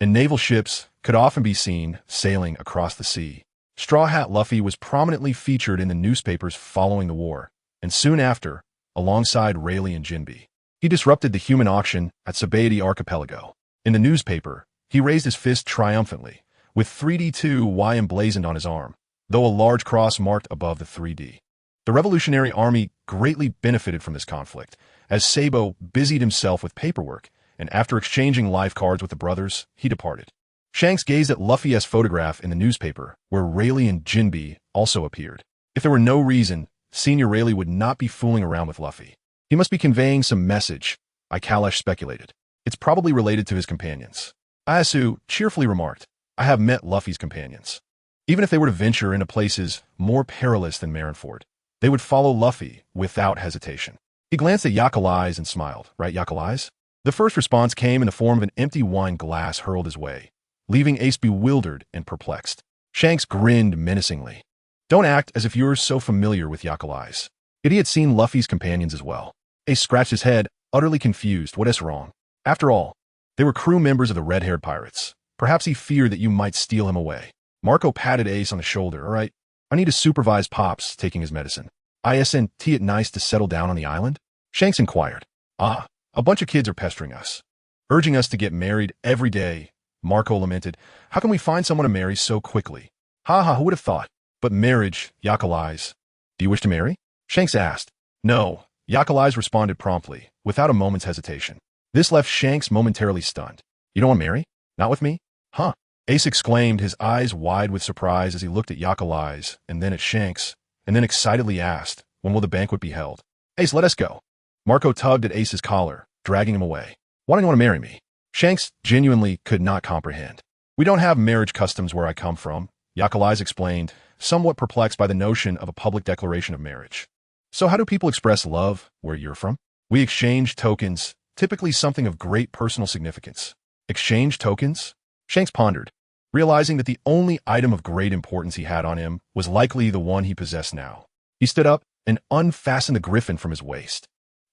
[SPEAKER 1] and naval ships could often be seen sailing across the sea. Straw Hat Luffy was prominently featured in the newspapers following the war, and soon after, alongside Rayleigh and Jinbe. He disrupted the human auction at Sabaody Archipelago. In the newspaper, he raised his fist triumphantly, with 3D2Y emblazoned on his arm, though a large cross marked above the 3D. The Revolutionary Army greatly benefited from this conflict, as Sabo busied himself with paperwork, and after exchanging life cards with the brothers, he departed. Shanks gazed at Luffy's photograph in the newspaper, where Rayleigh and Jinbe also appeared. If there were no reason, Senior Rayleigh would not be fooling around with Luffy. He must be conveying some message, Kalash speculated. It's probably related to his companions. Ayasu cheerfully remarked, I have met Luffy's companions. Even if they were to venture into places more perilous than Marineford, they would follow Luffy without hesitation. He glanced at Yakalai's and smiled. Right, Yakalai's? The first response came in the form of an empty wine glass hurled his way, leaving Ace bewildered and perplexed. Shanks grinned menacingly. Don't act as if you're so familiar with Yakalai's. Yet he had seen Luffy's companions as well. Ace scratched his head, utterly confused. What is wrong? After all, they were crew members of the red-haired pirates. Perhaps he feared that you might steal him away. Marco patted Ace on the shoulder. All right, I need to supervise Pops taking his medicine. Isn't it nice to settle down on the island? Shanks inquired. Ah, a bunch of kids are pestering us, urging us to get married every day. Marco lamented. How can we find someone to marry so quickly? Ha ha, who would have thought? But marriage, Yakalai's. Do you wish to marry? Shanks asked. No, Yakalai's responded promptly, without a moment's hesitation. This left Shanks momentarily stunned. You don't want to marry? Not with me? Huh? Ace exclaimed, his eyes wide with surprise as he looked at Yakalai's, and then at Shanks, and then excitedly asked, when will the banquet be held? Ace, let us go. Marco tugged at Ace's collar, dragging him away. Why don't you want to marry me? Shanks genuinely could not comprehend. We don't have marriage customs where I come from, Yakalai's explained, somewhat perplexed by the notion of a public declaration of marriage. So how do people express love where you're from? We exchange tokens, typically something of great personal significance. Exchange tokens? Shanks pondered, realizing that the only item of great importance he had on him was likely the one he possessed now. He stood up and unfastened the griffin from his waist.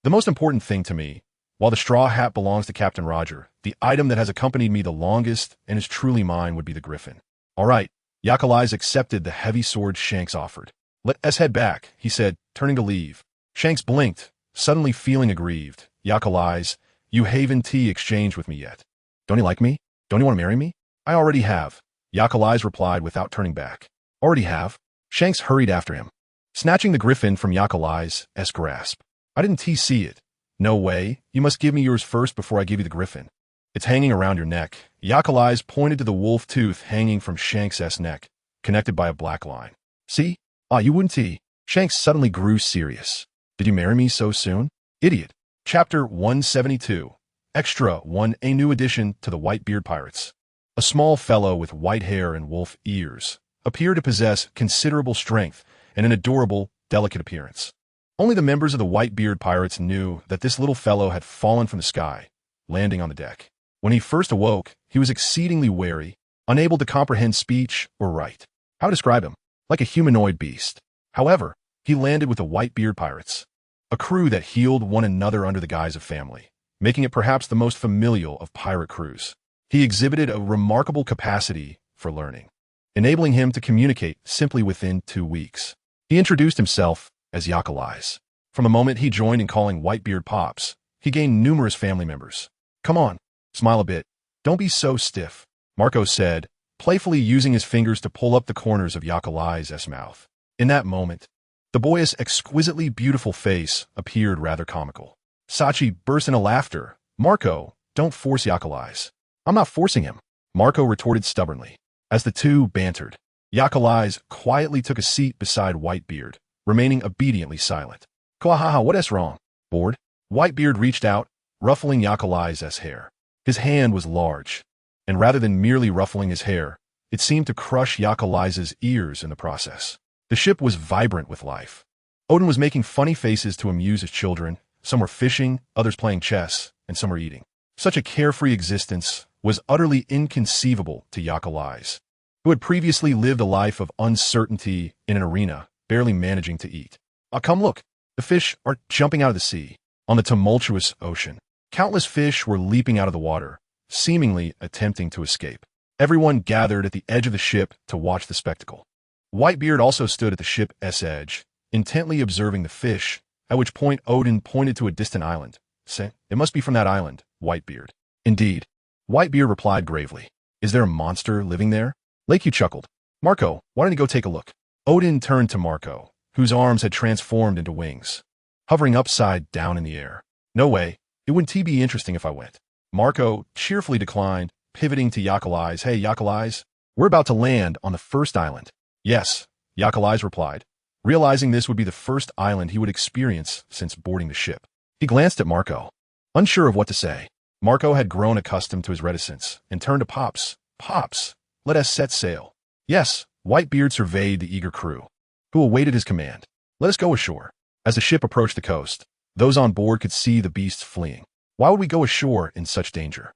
[SPEAKER 1] The most important thing to me, while the straw hat belongs to Captain Roger, the item that has accompanied me the longest and is truly mine would be the griffin. All right, Yakalai's accepted the heavy sword Shanks offered. Let us head back, he said, turning to leave. Shanks blinked, suddenly feeling aggrieved. Yakalai's, you haven't exchanged with me yet. Don't you like me? Don't you want to marry me? I already have, Yakalai's replied without turning back. Already have? Shanks hurried after him, snatching the griffin from Yakalai's grasp. I didn't see it. No way, you must give me yours first before I give you the griffin. It's hanging around your neck. Yakalai's pointed to the wolf tooth hanging from Shanks' neck, connected by a black line. See? Ah, you wouldn't. Shanks suddenly grew serious. Did you marry me so soon? Idiot. Chapter 172. Extra 1. A new addition to the Whitebeard Pirates. A small fellow with white hair and wolf ears appeared to possess considerable strength and an adorable, delicate appearance. Only the members of the Whitebeard Pirates knew that this little fellow had fallen from the sky, landing on the deck. When he first awoke, he was exceedingly wary, unable to comprehend speech or write. How to describe him? Like a humanoid beast. However, he landed with the Whitebeard Pirates, a crew that healed one another under the guise of family, making it perhaps the most familial of pirate crews. He exhibited a remarkable capacity for learning, enabling him to communicate simply within 2 weeks. He introduced himself as Yakalai's. From the moment he joined in calling Whitebeard Pops, he gained numerous family members. Come on, smile a bit. Don't be so stiff, Marco said, playfully using his fingers to pull up the corners of Yakalai's mouth. In that moment, the boy's exquisitely beautiful face appeared rather comical. Sachi burst into laughter. Marco, don't force Yakalai's. I'm not forcing him, Marco retorted stubbornly. As the two bantered, Yakalai's quietly took a seat beside Whitebeard, remaining obediently silent. Kwahaha, what is wrong? Bored? Whitebeard reached out, ruffling Yakalai's hair. His hand was large, and rather than merely ruffling his hair, it seemed to crush Yakalai's ears in the process. The ship was vibrant with life. Odin was making funny faces to amuse his children. Some were fishing, others playing chess, and some were eating. Such a carefree existence was utterly inconceivable to Yakalai, who had previously lived a life of uncertainty in an arena, barely managing to eat. Come look. The fish are jumping out of the sea. On the tumultuous ocean, countless fish were leaping out of the water, seemingly attempting to escape. Everyone gathered at the edge of the ship to watch the spectacle. Whitebeard also stood at the ship's edge, intently observing the fish, at which point Odin pointed to a distant island. Say, it must be from that island, Whitebeard. Indeed. Whitebeard replied gravely. Is there a monster living there? Lakey chuckled. Marco, why don't you go take a look? Odin turned to Marco, whose arms had transformed into wings, hovering upside down in the air. No way, it wouldn't be interesting if I went. Marco cheerfully declined, pivoting to Yakalai's. Hey, Yakalai's, we're about to land on the first island. Yes, Yakalai's replied, realizing this would be the first island he would experience since boarding the ship. He glanced at Marco, unsure of what to say. Marco had grown accustomed to his reticence and turned to Pops. Pops, let us set sail. Yes, Whitebeard surveyed the eager crew, who awaited his command. Let us go ashore. As the ship approached the coast, those on board could see the beasts fleeing. Why would we go ashore in such danger?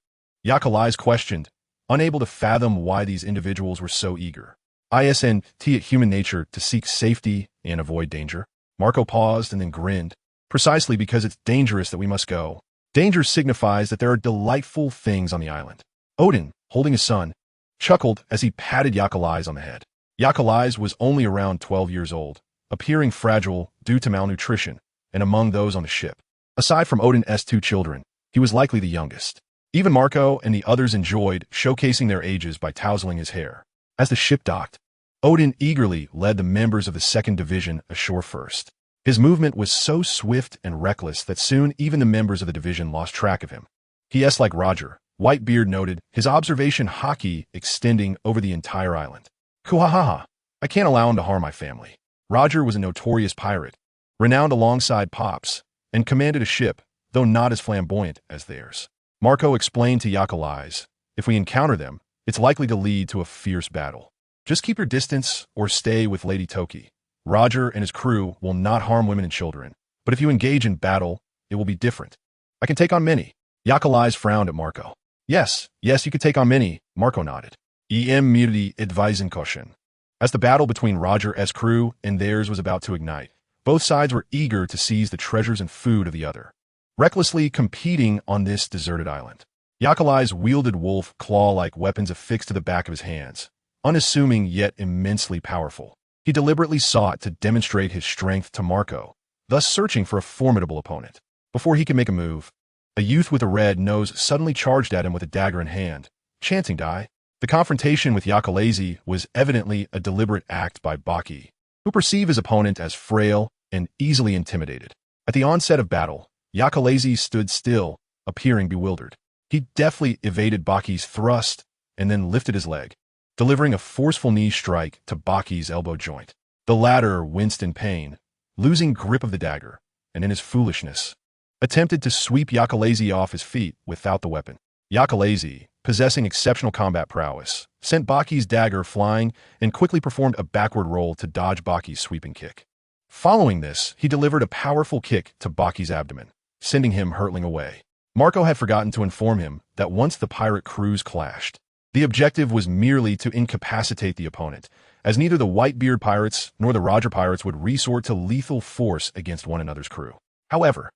[SPEAKER 1] Yakalai's questioned, unable to fathom why these individuals were so eager. Isn't it human nature to seek safety and avoid danger? Marco paused and then grinned. Precisely because it's dangerous that we must go. Danger signifies that there are delightful things on the island. Odin, holding his son, chuckled as he patted Yakalai's on the head. Yakalai's was only around 12 years old, appearing fragile due to malnutrition, and among those on the ship. Aside from Odin's two children, he was likely the youngest. Even Marco and the others enjoyed showcasing their ages by tousling his hair. As the ship docked, Odin eagerly led the members of the second division ashore first. His movement was so swift and reckless that soon even the members of the division lost track of him. P.S. Like Roger, Whitebeard noted, his observation hockey extending over the entire island. Kuhahaha, I can't allow him to harm my family. Roger was a notorious pirate, renowned alongside Pops, and commanded a ship, though not as flamboyant as theirs. Marco explained to Yakalai's, if we encounter them, it's likely to lead to a fierce battle. Just keep your distance or stay with Lady Toki. Roger and his crew will not harm women and children, but if you engage in battle, it will be different. I can take on many. Yakalai's frowned at Marco. Yes, you can take on many, Marco nodded. Immunity advising caution. As the battle between Roger's crew and theirs was about to ignite, both sides were eager to seize the treasures and food of the other, recklessly competing on this deserted island. Yakalai's wielded wolf claw-like weapons affixed to the back of his hands, unassuming yet immensely powerful. He deliberately sought to demonstrate his strength to Marco, thus searching for a formidable opponent. Before he could make a move, a youth with a red nose suddenly charged at him with a dagger in hand, chanting die. The confrontation with Yakalai was evidently a deliberate act by Baki, who perceived his opponent as frail and easily intimidated. At the onset of battle, Yakalai stood still, appearing bewildered. He deftly evaded Baki's thrust and then lifted his leg, delivering a forceful knee strike to Baki's elbow joint. The latter winced in pain, losing grip of the dagger, and in his foolishness, attempted to sweep Yakalai off his feet without the weapon. Yakalai, possessing exceptional combat prowess, sent Baki's dagger flying and quickly performed a backward roll to dodge Baki's sweeping kick. Following this, he delivered a powerful kick to Baki's abdomen, sending him hurtling away. Marco had forgotten to inform him that once the pirate crews clashed, the objective was merely to incapacitate the opponent, as neither the Whitebeard pirates nor the Roger pirates would resort to lethal force against one another's crew. However,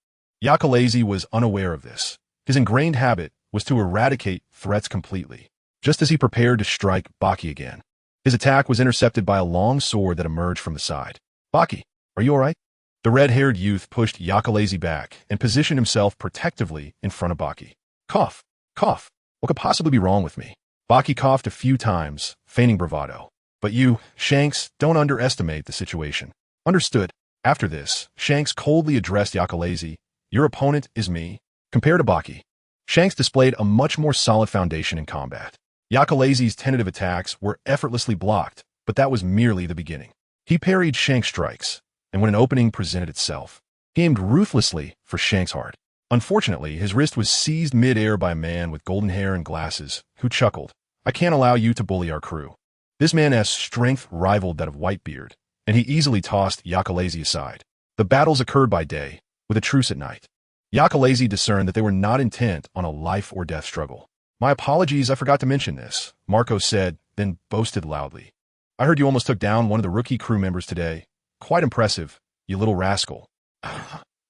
[SPEAKER 1] Yakalai was unaware of this. His ingrained habit was to eradicate threats completely, just as he prepared to strike Baki again. His attack was intercepted by a long sword that emerged from the side. Baki, are you all right? The red-haired youth pushed Yakalai back and positioned himself protectively in front of Baki. Cough, cough, what could possibly be wrong with me? Baki coughed a few times, feigning bravado. But you, Shanks, don't underestimate the situation. Understood. After this, Shanks coldly addressed Yakalai. Your opponent is me. Compared to Baki, Shanks displayed a much more solid foundation in combat. Yakalai's tentative attacks were effortlessly blocked, but that was merely the beginning. He parried Shanks' strikes, and when an opening presented itself, he aimed ruthlessly for Shanks' heart. Unfortunately, his wrist was seized mid-air by a man with golden hair and glasses, who chuckled, "I can't allow you to bully our crew." This man's strength rivaled that of Whitebeard, and he easily tossed Yakalazi aside. The battles occurred by day, with a truce at night. Yakalazi discerned that they were not intent on a life-or-death struggle. "My apologies, I forgot to mention this," Marco said, then boasted loudly. "I heard you almost took down one of the rookie crew members today. Quite impressive, you little rascal."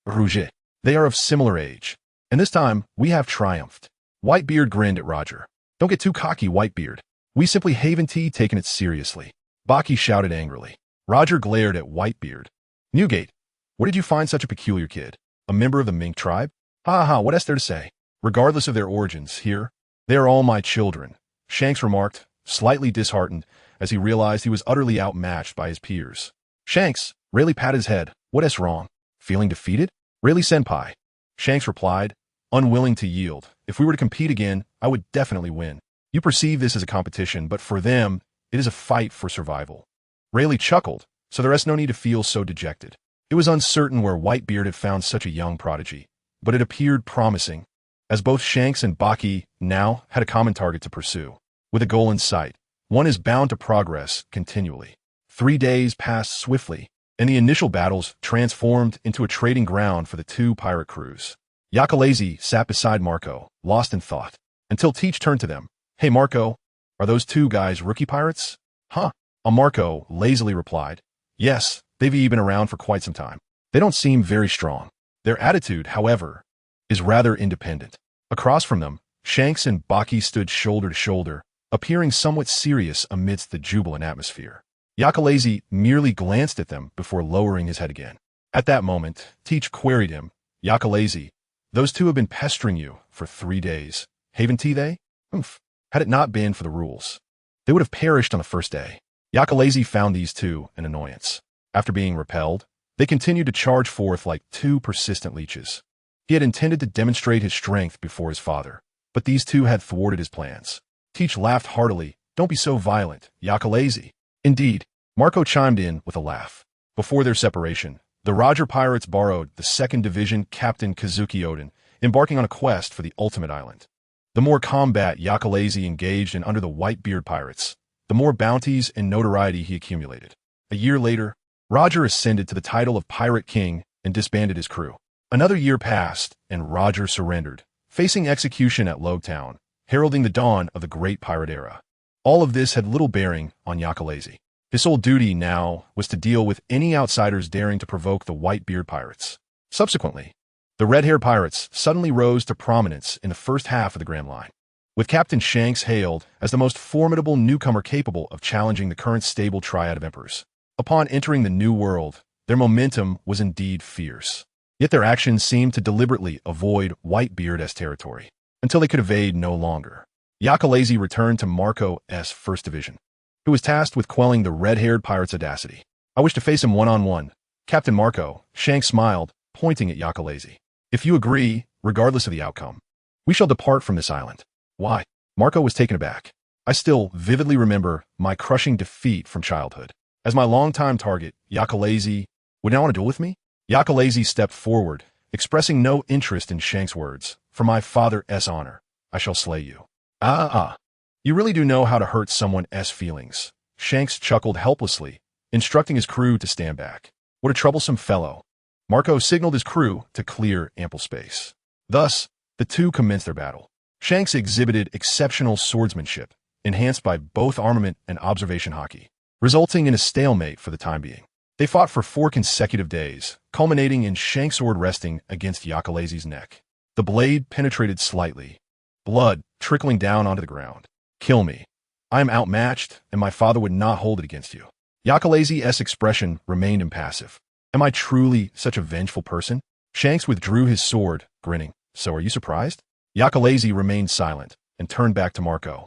[SPEAKER 1] Rouge. They are of similar age, and this time we have triumphed. Whitebeard grinned at Roger. "Don't get too cocky, Whitebeard. We simply haven't taken it seriously." Baki shouted angrily. Roger glared at Whitebeard. "Newgate, where did you find such a peculiar kid? A member of the Mink tribe? Ha ha, what is there to say? Regardless of their origins, here, they are all my children," Shanks remarked, slightly disheartened as he realized he was utterly outmatched by his peers. "Shanks," Rayleigh patted his head. "What is wrong? Feeling defeated?" "Rayleigh-senpai," Shanks replied, unwilling to yield. "If we were to compete again, I would definitely win. You perceive this as a competition, but for them, it is a fight for survival." Rayleigh chuckled, so there is no need to feel so dejected. It was uncertain where Whitebeard had found such a young prodigy, but it appeared promising, as both Shanks and Baki now had a common target to pursue. With a goal in sight, one is bound to progress continually. 3 days passed swiftly, and the initial battles transformed into a trading ground for the two pirate crews. Yakalazi sat beside Marco, lost in thought, until Teach turned to them. "Hey Marco, are those two guys rookie pirates?" "Huh?" Marco lazily replied. "Yes, they've been around for quite some time. They don't seem very strong. Their attitude, however, is rather independent." Across from them, Shanks and Baki stood shoulder to shoulder, appearing somewhat serious amidst the jubilant atmosphere. Yakalazi merely glanced at them before lowering his head again. At that moment, Teach queried him, "Yakalazi, those two have been pestering you for 3 days, haven't they?" "Oomph. Had it not been for the rules, they would have perished on the first day." Yakalazi found these two an annoyance. After being repelled, they continued to charge forth like two persistent leeches. He had intended to demonstrate his strength before his father, but these two had thwarted his plans. Teach laughed heartily. "Don't be so violent, Yakalazi." "Indeed," Marco chimed in with a laugh. Before their separation, the Roger Pirates borrowed the 2nd Division Captain Kazuki Oden, embarking on a quest for the ultimate island. The more combat Yakalazi engaged in under the Whitebeard Pirates, the more bounties and notoriety he accumulated. A year later, Roger ascended to the title of Pirate King and disbanded his crew. Another year passed, and Roger surrendered, facing execution at Logtown, heralding the dawn of the Great Pirate Era. All of this had little bearing on Yakalazi. His sole duty now was to deal with any outsiders daring to provoke the Whitebeard Pirates. Subsequently, the red-haired pirates suddenly rose to prominence in the first half of the Grand Line, with Captain Shanks hailed as the most formidable newcomer capable of challenging the current stable triad of emperors. Upon entering the New World, their momentum was indeed fierce. Yet their actions seemed to deliberately avoid Whitebeard's territory, until they could evade no longer. Yakalazi returned to Marco's 1st Division, who was tasked with quelling the red-haired pirate's audacity. "I wish to face him one-on-one." "Captain Marco," Shanks smiled, pointing at Yakalazi. "If you agree, regardless of the outcome, we shall depart from this island." "Why?" Marco was taken aback. "I still vividly remember my crushing defeat from childhood. As my longtime target, Yakalazi, would now want to duel with me?" Yakalazi stepped forward, expressing no interest in Shanks' words. "For my father's honor, I shall slay you." You really do know how to hurt someone's feelings." Shanks chuckled helplessly, instructing his crew to stand back. "What a troublesome fellow." Marco signaled his crew to clear ample space. Thus, the two commenced their battle. Shanks exhibited exceptional swordsmanship, enhanced by both armament and observation hockey, resulting in a stalemate for the time being. They fought for 4 consecutive days, culminating in Shanks' sword resting against Yakalazi's neck. The blade penetrated slightly, blood trickling down onto the ground. "Kill me. I am outmatched, and my father would not hold it against you." Yakalazi's expression remained impassive. "Am I truly such a vengeful person?" Shanks withdrew his sword, grinning. "So are you surprised?" Yakalazi remained silent and turned back to Marco,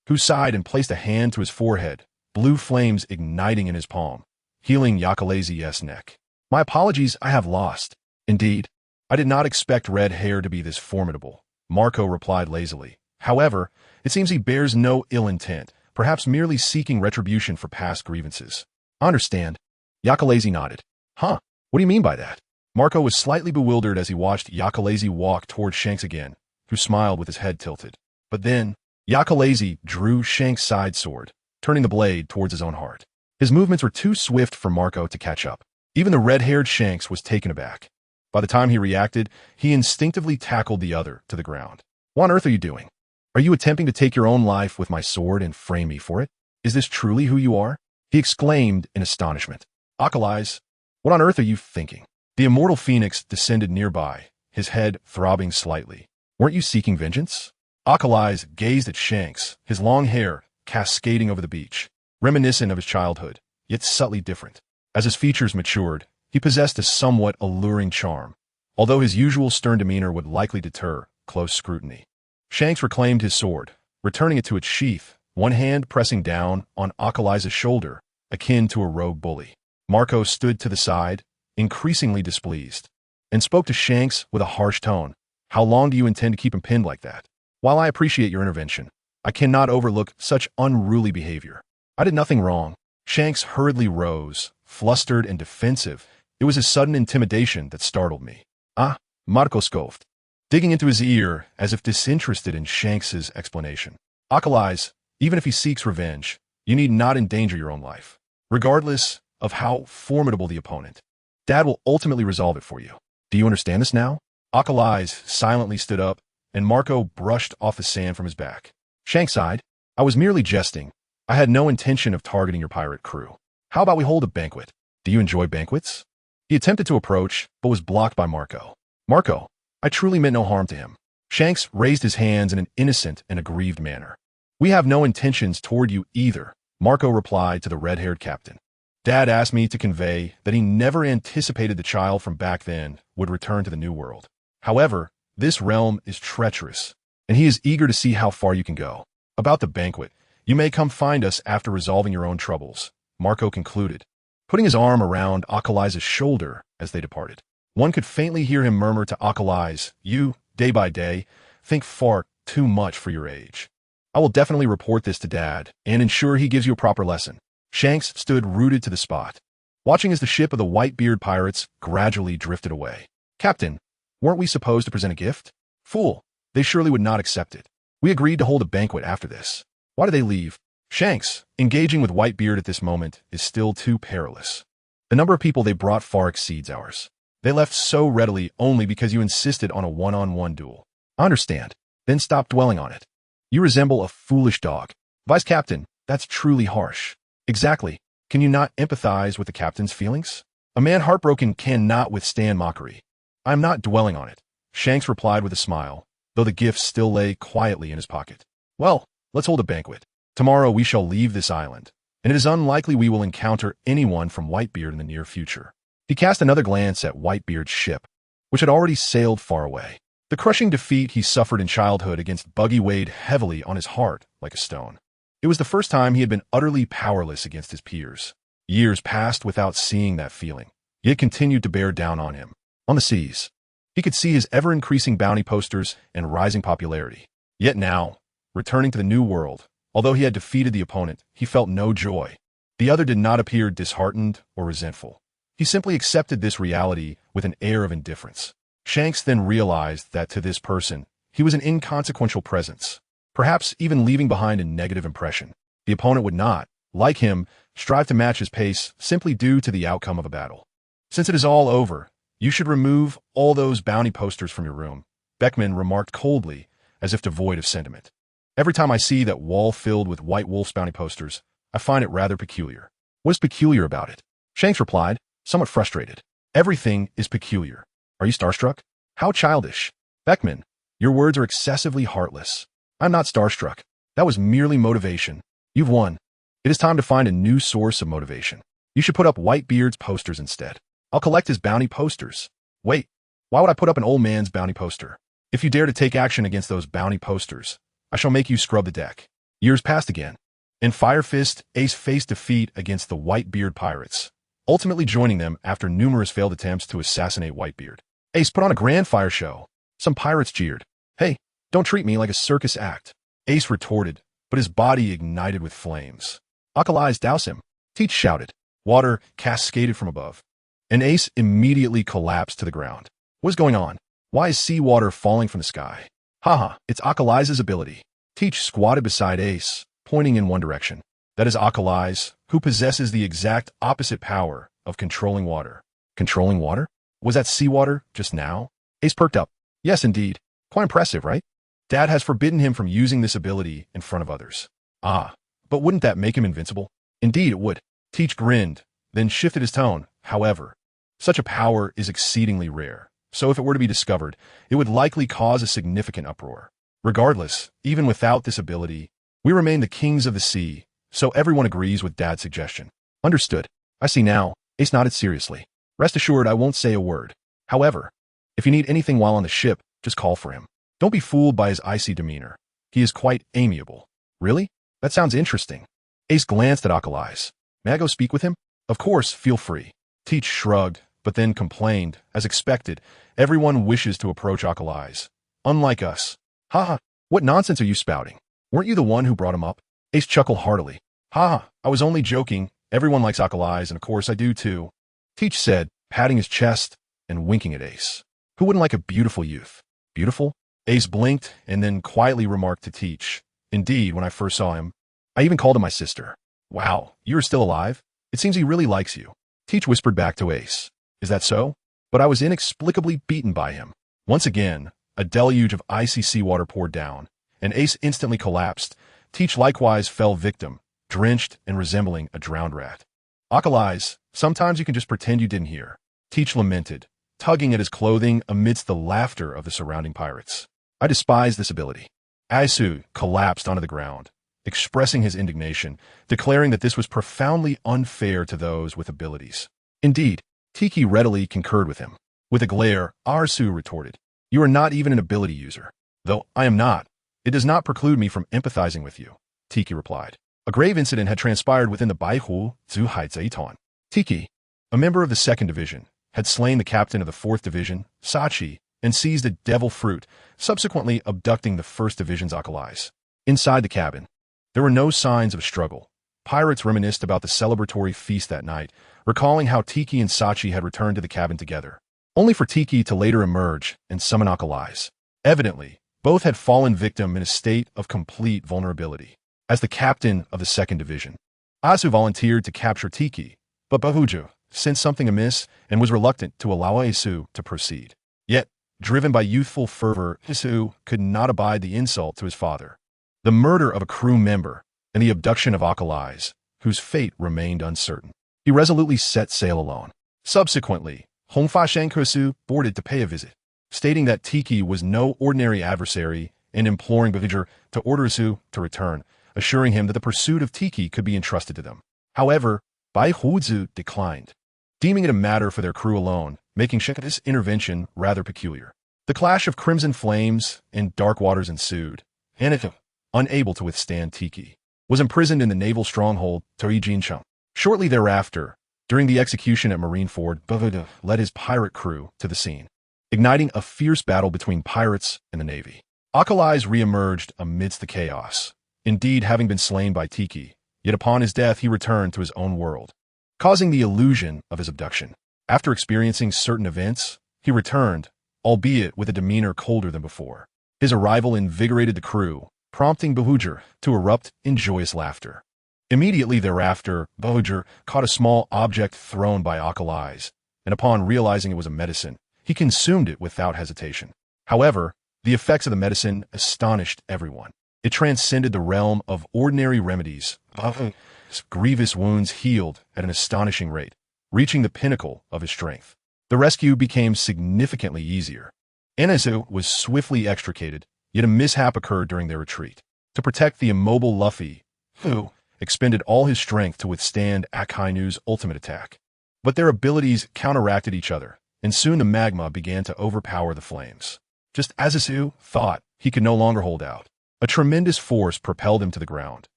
[SPEAKER 1] who sighed and placed a hand to his forehead, blue flames igniting in his palm, healing Yakalazi's neck. "My apologies, I have lost." "Indeed, I did not expect red hair to be this formidable," Marco replied lazily. "However, it seems he bears no ill intent, perhaps merely seeking retribution for past grievances." "I understand." Yakalazi nodded. "Huh, what do you mean by that?" Marco was slightly bewildered as he watched Yakalazi walk toward Shanks again, who smiled with his head tilted. But then, Yakalazi drew Shanks' side sword, turning the blade towards his own heart. His movements were too swift for Marco to catch up. Even the red-haired Shanks was taken aback. By the time he reacted, he instinctively tackled the other to the ground. What on earth are you doing? Are you attempting to take your own life with my sword and frame me for it? Is this truly who you are? He exclaimed in astonishment. Akalize, what on earth are you thinking? The immortal phoenix descended nearby, his head throbbing slightly. Weren't you seeking vengeance? Akalize gazed at Shanks, his long hair cascading over the beach, reminiscent of his childhood, yet subtly different. As his features matured, he possessed a somewhat alluring charm, although his usual stern demeanor would likely deter close scrutiny. Shanks reclaimed his sword, returning it to its sheath, one hand pressing down on Akalize's shoulder, akin to a rogue bully. Marco stood to the side, increasingly displeased, and spoke to Shanks with a harsh tone. How long do you intend to keep him pinned like that? While I appreciate your intervention, I cannot overlook such unruly behavior. I did nothing wrong. Shanks hurriedly rose, flustered and defensive. It was his sudden intimidation that startled me. Ah, Marco scoffed, digging into his ear as if disinterested in Shanks's explanation. Akalize, even if he seeks revenge, you need not endanger your own life. Regardless of how formidable the opponent, Dad will ultimately resolve it for you. Do you understand this now? Akalize silently stood up, and Marco brushed off the sand from his back. Shanks sighed. I was merely jesting. I had no intention of targeting your pirate crew. How about we hold a banquet? Do you enjoy banquets? He attempted to approach, but was blocked by Marco. Marco, I truly meant no harm to him. Shanks raised his hands in an innocent and aggrieved manner. We have no intentions toward you either, Marco replied to the red-haired captain. Dad asked me to convey that he never anticipated the child from back then would return to the New World. However, this realm is treacherous, and he is eager to see how far you can go. About the banquet, you may come find us after resolving your own troubles, Marco concluded, putting his arm around Akalize's shoulder as they departed. One could faintly hear him murmur to Akalize, you, day by day, think far too much for your age. I will definitely report this to Dad and ensure he gives you a proper lesson. Shanks stood rooted to the spot, watching as the ship of the Whitebeard pirates gradually drifted away. Captain, weren't we supposed to present a gift? Fool, they surely would not accept it. We agreed to hold a banquet after this. Why did they leave? Shanks, engaging with Whitebeard at this moment is still too perilous. The number of people they brought far exceeds ours. They left so readily only because you insisted on a one-on-one duel. I understand. Then stop dwelling on it. You resemble a foolish dog. Vice Captain, that's truly harsh. Exactly. Can you not empathize with the captain's feelings? A man heartbroken cannot withstand mockery. I am not dwelling on it, Shanks replied with a smile, though the gift still lay quietly in his pocket. Well, let's hold a banquet. Tomorrow we shall leave this island, and it is unlikely we will encounter anyone from Whitebeard in the near future. He cast another glance at Whitebeard's ship, which had already sailed far away. The crushing defeat he suffered in childhood against Buggy weighed heavily on his heart like a stone. It was the first time he had been utterly powerless against his peers. Years passed without seeing that feeling, yet it continued to bear down on him. On the seas, he could see his ever-increasing bounty posters and rising popularity. Yet now, returning to the New World, although he had defeated the opponent, he felt no joy. The other did not appear disheartened or resentful. He simply accepted this reality with an air of indifference. Shanks then realized that to this person, he was an inconsequential presence, perhaps even leaving behind a negative impression. The opponent would not, like him, strive to match his pace simply due to the outcome of a battle. Since it is all over, you should remove all those bounty posters from your room, Beckman remarked coldly, as if devoid of sentiment. Every time I see that wall filled with White Wolf's bounty posters, I find it rather peculiar. What is peculiar about it? Shanks replied, somewhat frustrated. Everything is peculiar. Are you starstruck? How childish. Beckman, your words are excessively heartless. I'm not starstruck. That was merely motivation. You've won. It is time to find a new source of motivation. You should put up Whitebeard's posters instead. I'll collect his bounty posters. Wait, why would I put up an old man's bounty poster? If you dare to take action against those bounty posters, I shall make you scrub the deck. Years passed again. In Fire Fist, Ace faced defeat against the Whitebeard pirates, ultimately joining them after numerous failed attempts to assassinate Whitebeard. Ace put on a grand fire show. Some pirates jeered. Hey, don't treat me like a circus act. Ace retorted, but his body ignited with flames. Akalize, douse him. Teach shouted. Water cascaded from above. and Ace immediately collapsed to the ground. What's going on? Why is seawater falling from the sky? Haha, it's Akalize's ability. Teach squatted beside Ace, pointing in one direction. That is Akalize, who possesses the exact opposite power of controlling water. Controlling water? Was that seawater just now? Ace perked up. Yes, indeed. Quite impressive, right? Dad has forbidden him from using this ability in front of others. Ah, but wouldn't that make him invincible? Indeed it would. Teach grinned, then shifted his tone. However, such a power is exceedingly rare, so if it were to be discovered, it would likely cause a significant uproar. Regardless, even without this ability, we remain the kings of the sea, so everyone agrees with Dad's suggestion. Understood. I see now. Ace nodded seriously. Rest assured I won't say a word. However, if you need anything while on the ship, just call for him. Don't be fooled by his icy demeanor. He is quite amiable. Really? That sounds interesting. Ace glanced at Akalize. May I go speak with him? Of course, feel free. Teach shrugged, but then complained. As expected, everyone wishes to approach Akalize. Unlike us. Haha, what nonsense are you spouting? Weren't you the one who brought him up? Ace chuckled heartily. Haha, I was only joking. Everyone likes Akalize, and of course I do too. Teach said, patting his chest and winking at Ace. Who wouldn't like a beautiful youth? Beautiful? Ace blinked and then quietly remarked to Teach. Indeed, when I first saw him, I even called him my sister. Wow, you are still alive? It seems he really likes you. Teach whispered back to Ace. Is that so? But I was inexplicably beaten by him. Once again, a deluge of icy seawater poured down, and Ace instantly collapsed. Teach likewise fell victim, drenched and resembling a drowned rat. Akalize, sometimes you can just pretend you didn't hear. Teach lamented, tugging at his clothing amidst the laughter of the surrounding pirates. I despise this ability. Aisu collapsed onto the ground, expressing his indignation, declaring that this was profoundly unfair to those with abilities. Indeed, Tiki readily concurred with him. With a glare, Arsu retorted, You are not even an ability user. Though I am not, it does not preclude me from empathizing with you, Tiki replied. A grave incident had transpired within the Baihu Zuhai Zaitan. Tiki, a member of the 2nd Division, had slain the captain of the 4th Division, Sachi, and seized a devil fruit, subsequently abducting the 1st Division's Akalize. Inside the cabin, there were no signs of a struggle. Pirates reminisced about the celebratory feast that night, recalling how Tiki and Sachi had returned to the cabin together, only for Tiki to later emerge and summon Akalize. Evidently, both had fallen victim in a state of complete vulnerability. As the captain of the 2nd Division, Asu volunteered to capture Tiki, but Bahuju sensed something amiss and was reluctant to allow Asu to proceed. Yet, driven by youthful fervor, Asu could not abide the insult to his father. The murder of a crew member and the abduction of Akalize, whose fate remained uncertain. He resolutely set sail alone. Subsequently, Hongfa Shankusu boarded to pay a visit, stating that Tiki was no ordinary adversary and imploring Bahuju to order Asu to return, assuring him that the pursuit of Tiki could be entrusted to them. However, Bai Huzu declined, deeming it a matter for their crew alone, making Shanku's intervention rather peculiar. The clash of crimson flames and dark waters ensued, and it, unable to withstand Tiki, was imprisoned in the naval stronghold Torijinchang. Shortly thereafter, during the execution at Marineford, Bahuju led his pirate crew to the scene, igniting a fierce battle between pirates and the navy. Akalize re-emerged amidst the chaos, indeed having been slain by Tiki, yet upon his death he returned to his own world, causing the illusion of his abduction. After experiencing certain events, he returned, albeit with a demeanor colder than before. His arrival invigorated the crew, prompting Bahuju to erupt in joyous laughter. Immediately thereafter, Bahuju caught a small object thrown by Akalize, and upon realizing it was a medicine, he consumed it without hesitation. However, the effects of the medicine astonished everyone. It transcended the realm of ordinary remedies. Bahuju's grievous wounds healed at an astonishing rate, reaching the pinnacle of his strength. The rescue became significantly easier. Anazu was swiftly extricated, yet a mishap occurred during their retreat. To protect the immobile Luffy, who expended all his strength to withstand Akainu's ultimate attack. But their abilities counteracted each other, and soon the magma began to overpower the flames. Just as Azu thought he could no longer hold out, a tremendous force propelled him to the ground.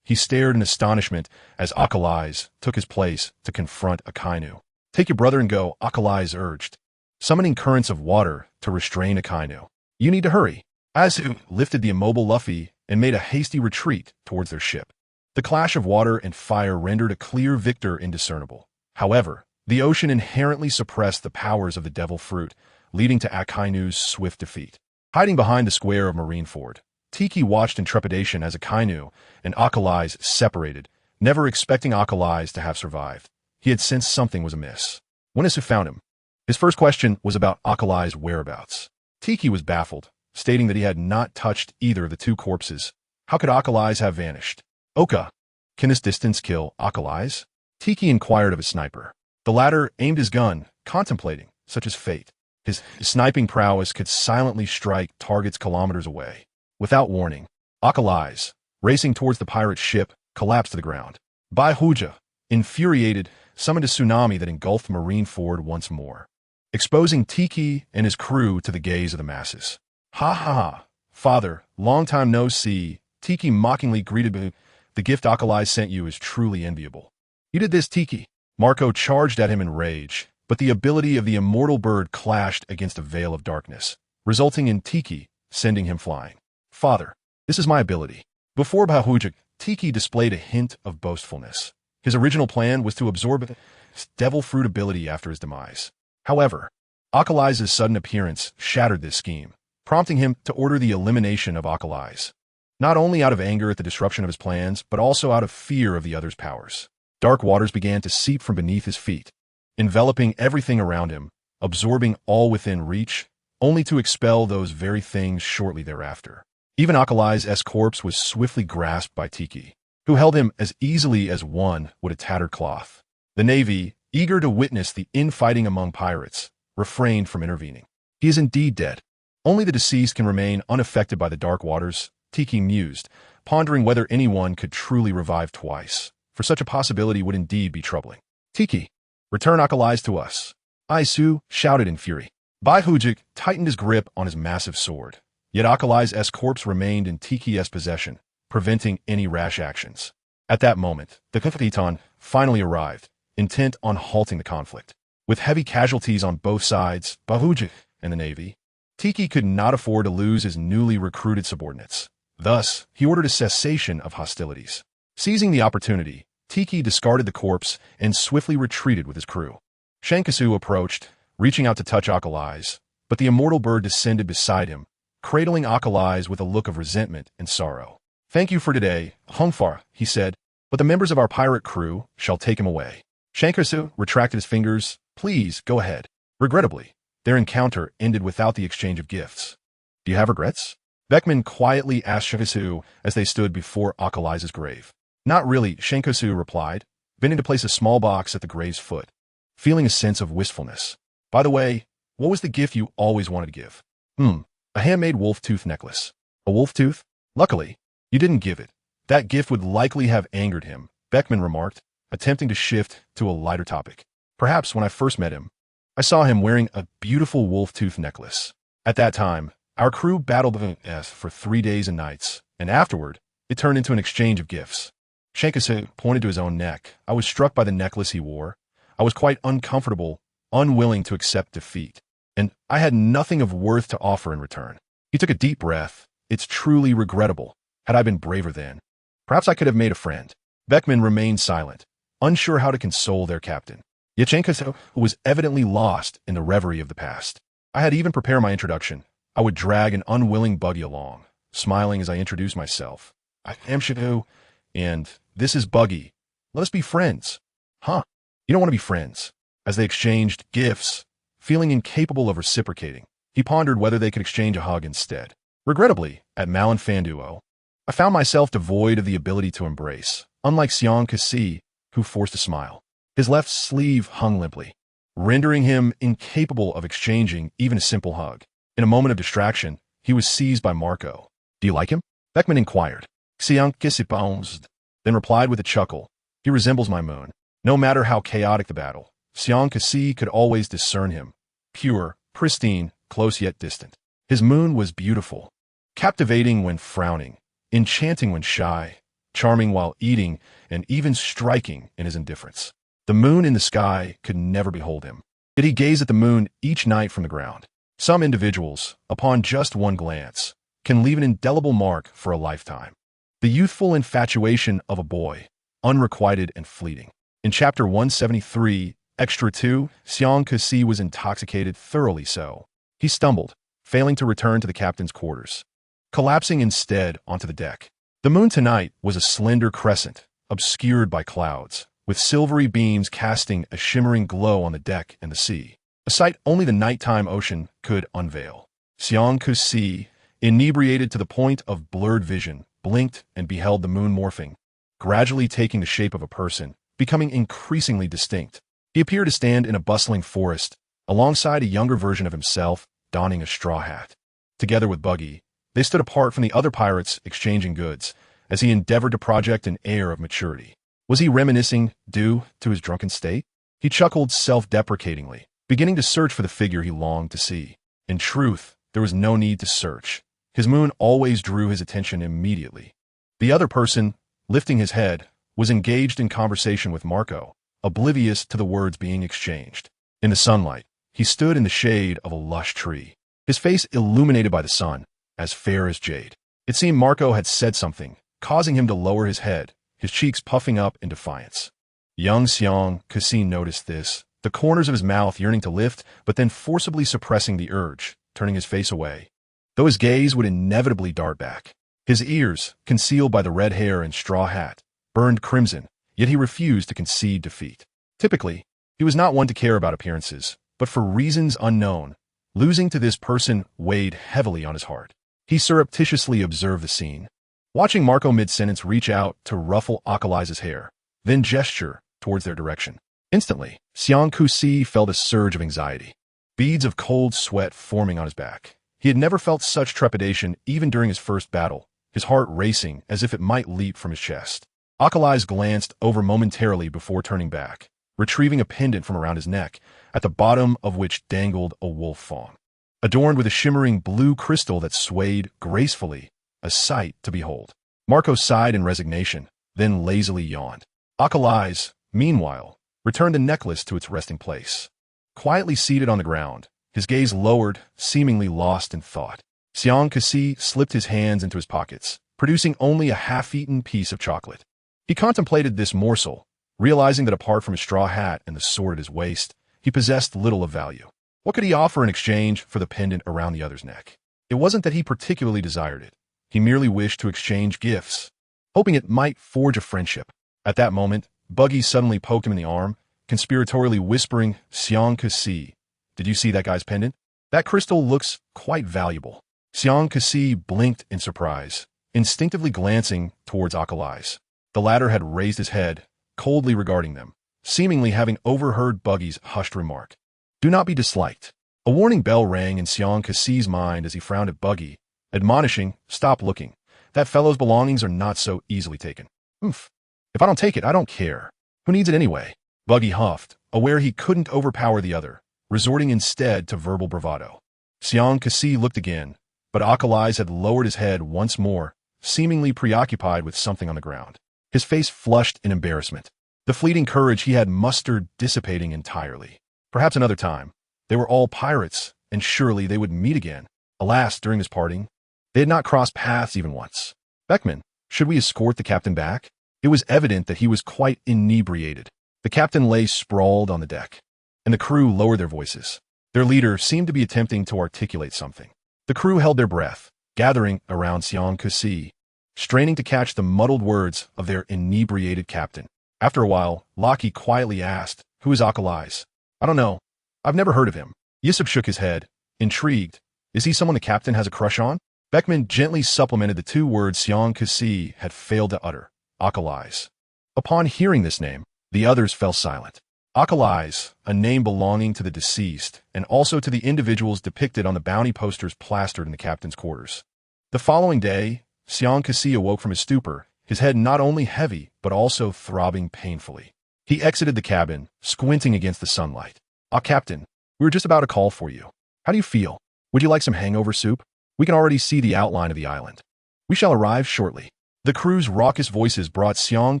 [SPEAKER 1] He stared in astonishment as Akalize took his place to confront Akainu. Take your brother and go, Akalize urged, summoning currents of water to restrain Akainu. You need to hurry. Azu lifted the immobile Luffy and made a hasty retreat towards their ship. The clash of water and fire rendered a clear victor indiscernible. However, The ocean inherently suppressed the powers of the devil fruit, leading to Akainu's swift defeat. Hiding behind the square of Marineford, Tiki watched in trepidation as Akainu and Akalai's separated, never expecting Akalai's to have survived. He had sensed something was amiss. When Isu found him, his first question was about Akalai's whereabouts. Tiki was baffled, stating that he had not touched either of the two corpses. How could Akalai's have vanished? Oka, can this distance kill Akalai's? Tiki inquired of his sniper. The latter aimed his gun, contemplating such as fate. His sniping prowess could silently strike targets kilometers away. Without warning, Akalai's, racing towards the pirate ship, collapsed to the ground. Bai Huja, infuriated, summoned a tsunami that engulfed Marineford once more, exposing Tiki and his crew to the gaze of the masses. Ha ha ha, father, long time no see, Tiki mockingly greeted him. The gift Akalai sent you is truly enviable. You did this, Tiki. Marco charged at him in rage, but the ability of the immortal bird clashed against a veil of darkness, resulting in Tiki sending him flying. Father, this is my ability. Before Bahujik, Tiki displayed a hint of boastfulness. His original plan was to absorb his devil fruit ability after his demise. However, Akalai's sudden appearance shattered this scheme, prompting him to order the elimination of Akalai's. Not only out of anger at the disruption of his plans, but also out of fear of the other's powers. Dark waters began to seep from beneath his feet, enveloping everything around him, absorbing all within reach, only to expel those very things shortly thereafter. Even Akalai's corpse was swiftly grasped by Tiki, who held him as easily as one would a tattered cloth. The Navy, eager to witness the infighting among pirates, refrained from intervening. He is indeed dead. Only the deceased can remain unaffected by the dark waters, Tiki mused, pondering whether anyone could truly revive twice, for such a possibility would indeed be troubling. Tiki, return Akalai's to us. Isu shouted in fury. Bai Hujik tightened his grip on his massive sword, yet Akalai's corpse remained in Tiki's possession, preventing any rash actions. At that moment, the Kapitan finally arrived, intent on halting the conflict. With heavy casualties on both sides, Bahujik and the Navy, Tiki could not afford to lose his newly recruited subordinates. Thus, he ordered a cessation of hostilities. Seizing the opportunity, Tiki discarded the corpse and swiftly retreated with his crew. Shankasu approached, reaching out to touch Akalai's, but the immortal bird descended beside him, cradling Akalai's with a look of resentment and sorrow. Thank you for today, Hungfar, he said, but the members of our pirate crew shall take him away. Shankasu retracted his fingers. Please, go ahead. Regrettably, their encounter ended without the exchange of gifts. Do you have regrets? Beckman quietly asked Shankasu as they stood before Akalai's grave. Not really, Shankasu replied, bending to place a small box at the grave's foot, feeling a sense of wistfulness. By the way, what was the gift you always wanted to give? A handmade wolf tooth necklace. A wolf tooth? Luckily, you didn't give it. That gift would likely have angered him, Beckman remarked, attempting to shift to a lighter topic. Perhaps when I first met him, I saw him wearing a beautiful wolf tooth necklace. At that time, our crew battled with S for 3 days and nights, and afterward, it turned into an exchange of gifts. Shankasu pointed to his own neck. I was struck by the necklace he wore. I was quite uncomfortable, unwilling to accept defeat, and I had nothing of worth to offer in return. He took a deep breath. It's truly regrettable. Had I been braver then, perhaps I could have made a friend. Beckman remained silent, unsure how to console their captain. Yet Shankasu was evidently lost in the reverie of the past. I had even prepared my introduction. I would drag an unwilling buggy along, smiling as I introduced myself. I am Shadow, and this is Buggy. Let us be friends. Huh? You don't want to be friends. As they exchanged gifts, feeling incapable of reciprocating, he pondered whether they could exchange a hug instead. Regrettably, at Mal and Fanduo, I found myself devoid of the ability to embrace, unlike Xiong Kasi, who forced a smile. His left sleeve hung limply, rendering him incapable of exchanging even a simple hug. In a moment of distraction, he was seized by Marco. Do you like him? Beckman inquired. Xiong Kasi paused, then replied with a chuckle. He resembles my moon. No matter how chaotic the battle, Xiong Kasi could always discern him. Pure, pristine, close yet distant. His moon was beautiful, captivating when frowning, enchanting when shy, charming while eating, and even striking in his indifference. The moon in the sky could never behold him. Yet he gazed at the moon each night from the ground. Some individuals, upon just one glance, can leave an indelible mark for a lifetime. The youthful infatuation of a boy, unrequited and fleeting. In Chapter 173, Extra 2, Xiang Kasi was intoxicated, thoroughly so. He stumbled, failing to return to the captain's quarters, collapsing instead onto the deck. The moon tonight was a slender crescent, obscured by clouds, with silvery beams casting a shimmering glow on the deck and the sea, a sight only the nighttime ocean could unveil. Xiang Kasi, inebriated to the point of blurred vision, blinked and beheld the moon morphing, gradually taking the shape of a person, becoming increasingly distinct. He appeared to stand in a bustling forest, alongside a younger version of himself, donning a straw hat. Together with Buggy, they stood apart from the other pirates exchanging goods, as he endeavored to project an air of maturity. Was he reminiscing due to his drunken state? He chuckled self-deprecatingly, beginning to search for the figure he longed to see. In truth, there was no need to search. His moon always drew his attention immediately. The other person, lifting his head, was engaged in conversation with Marco, oblivious to the words being exchanged. In the sunlight, he stood in the shade of a lush tree, his face illuminated by the sun, as fair as jade. It seemed Marco had said something, causing him to lower his head, his cheeks puffing up in defiance. Young Xiang Kasi noticed this, the corners of his mouth yearning to lift, but then forcibly suppressing the urge, turning his face away. Though his gaze would inevitably dart back. His ears, concealed by the red hair and straw hat, burned crimson, yet he refused to concede defeat. Typically, he was not one to care about appearances, but for reasons unknown, losing to this person weighed heavily on his heart. He surreptitiously observed the scene, watching Marco mid-sentence reach out to ruffle Akali's hair, then gesture towards their direction. Instantly, Xiang Kasi felt a surge of anxiety, beads of cold sweat forming on his back. He had never felt such trepidation even during his first battle, his heart racing as if it might leap from his chest. Akali's glanced over momentarily before turning back, retrieving a pendant from around his neck, at the bottom of which dangled a wolf fawn, adorned with a shimmering blue crystal that swayed gracefully, a sight to behold. Marco sighed in resignation, then lazily yawned. Akali's, meanwhile, returned the necklace to its resting place. Quietly seated on the ground, his gaze lowered, seemingly lost in thought. Xiang Kasi slipped his hands into his pockets, producing only a half-eaten piece of chocolate. He contemplated this morsel, realizing that apart from his straw hat and the sword at his waist, he possessed little of value. What could he offer in exchange for the pendant around the other's neck? It wasn't that he particularly desired it. He merely wished to exchange gifts, hoping it might forge a friendship. At that moment, Buggy suddenly poked him in the arm, conspiratorially whispering, "Xiang Kasi, did you see that guy's pendant? That crystal looks quite valuable." Xiang Kasi blinked in surprise, instinctively glancing towards Akali's. The latter had raised his head, coldly regarding them, seemingly having overheard Buggy's hushed remark. "Do not be disliked." A warning bell rang in Xiang Kasi's mind as he frowned at Buggy, admonishing, "Stop looking. That fellow's belongings are not so easily taken." "Oomph. If I don't take it, I don't care. Who needs it anyway?" Buggy huffed, aware he couldn't overpower the other, resorting instead to verbal bravado. Xiang Kasi looked again, but Akali's had lowered his head once more, seemingly preoccupied with something on the ground. His face flushed in embarrassment, the fleeting courage he had mustered dissipating entirely. Perhaps another time. They were all pirates, and surely they would meet again. Alas, during this parting, they had not crossed paths even once. "Beckman, should we escort the captain back?" It was evident that he was quite inebriated. The captain lay sprawled on the deck, and the crew lowered their voices. Their leader seemed to be attempting to articulate something. The crew held their breath, gathering around Xiang Kasi, straining to catch the muddled words of their inebriated captain. After a while, Lockie quietly asked, "Who is Akali's?" "I don't know. I've never heard of him." Yusuf shook his head, intrigued. "Is he someone the captain has a crush on?" Beckman gently supplemented the two words Xiang Kasi had failed to utter, "Akali's." Upon hearing this name, the others fell silent. Akali's, a name belonging to the deceased, and also to the individuals depicted on the bounty posters plastered in the captain's quarters. The following day, Xiang Kasi awoke from his stupor, his head not only heavy, but also throbbing painfully. He exited the cabin, squinting against the sunlight. Captain, we were just about to call for you. How do you feel? Would you like some hangover soup? We can already see the outline of the island. We shall arrive shortly." The crew's raucous voices brought Xiang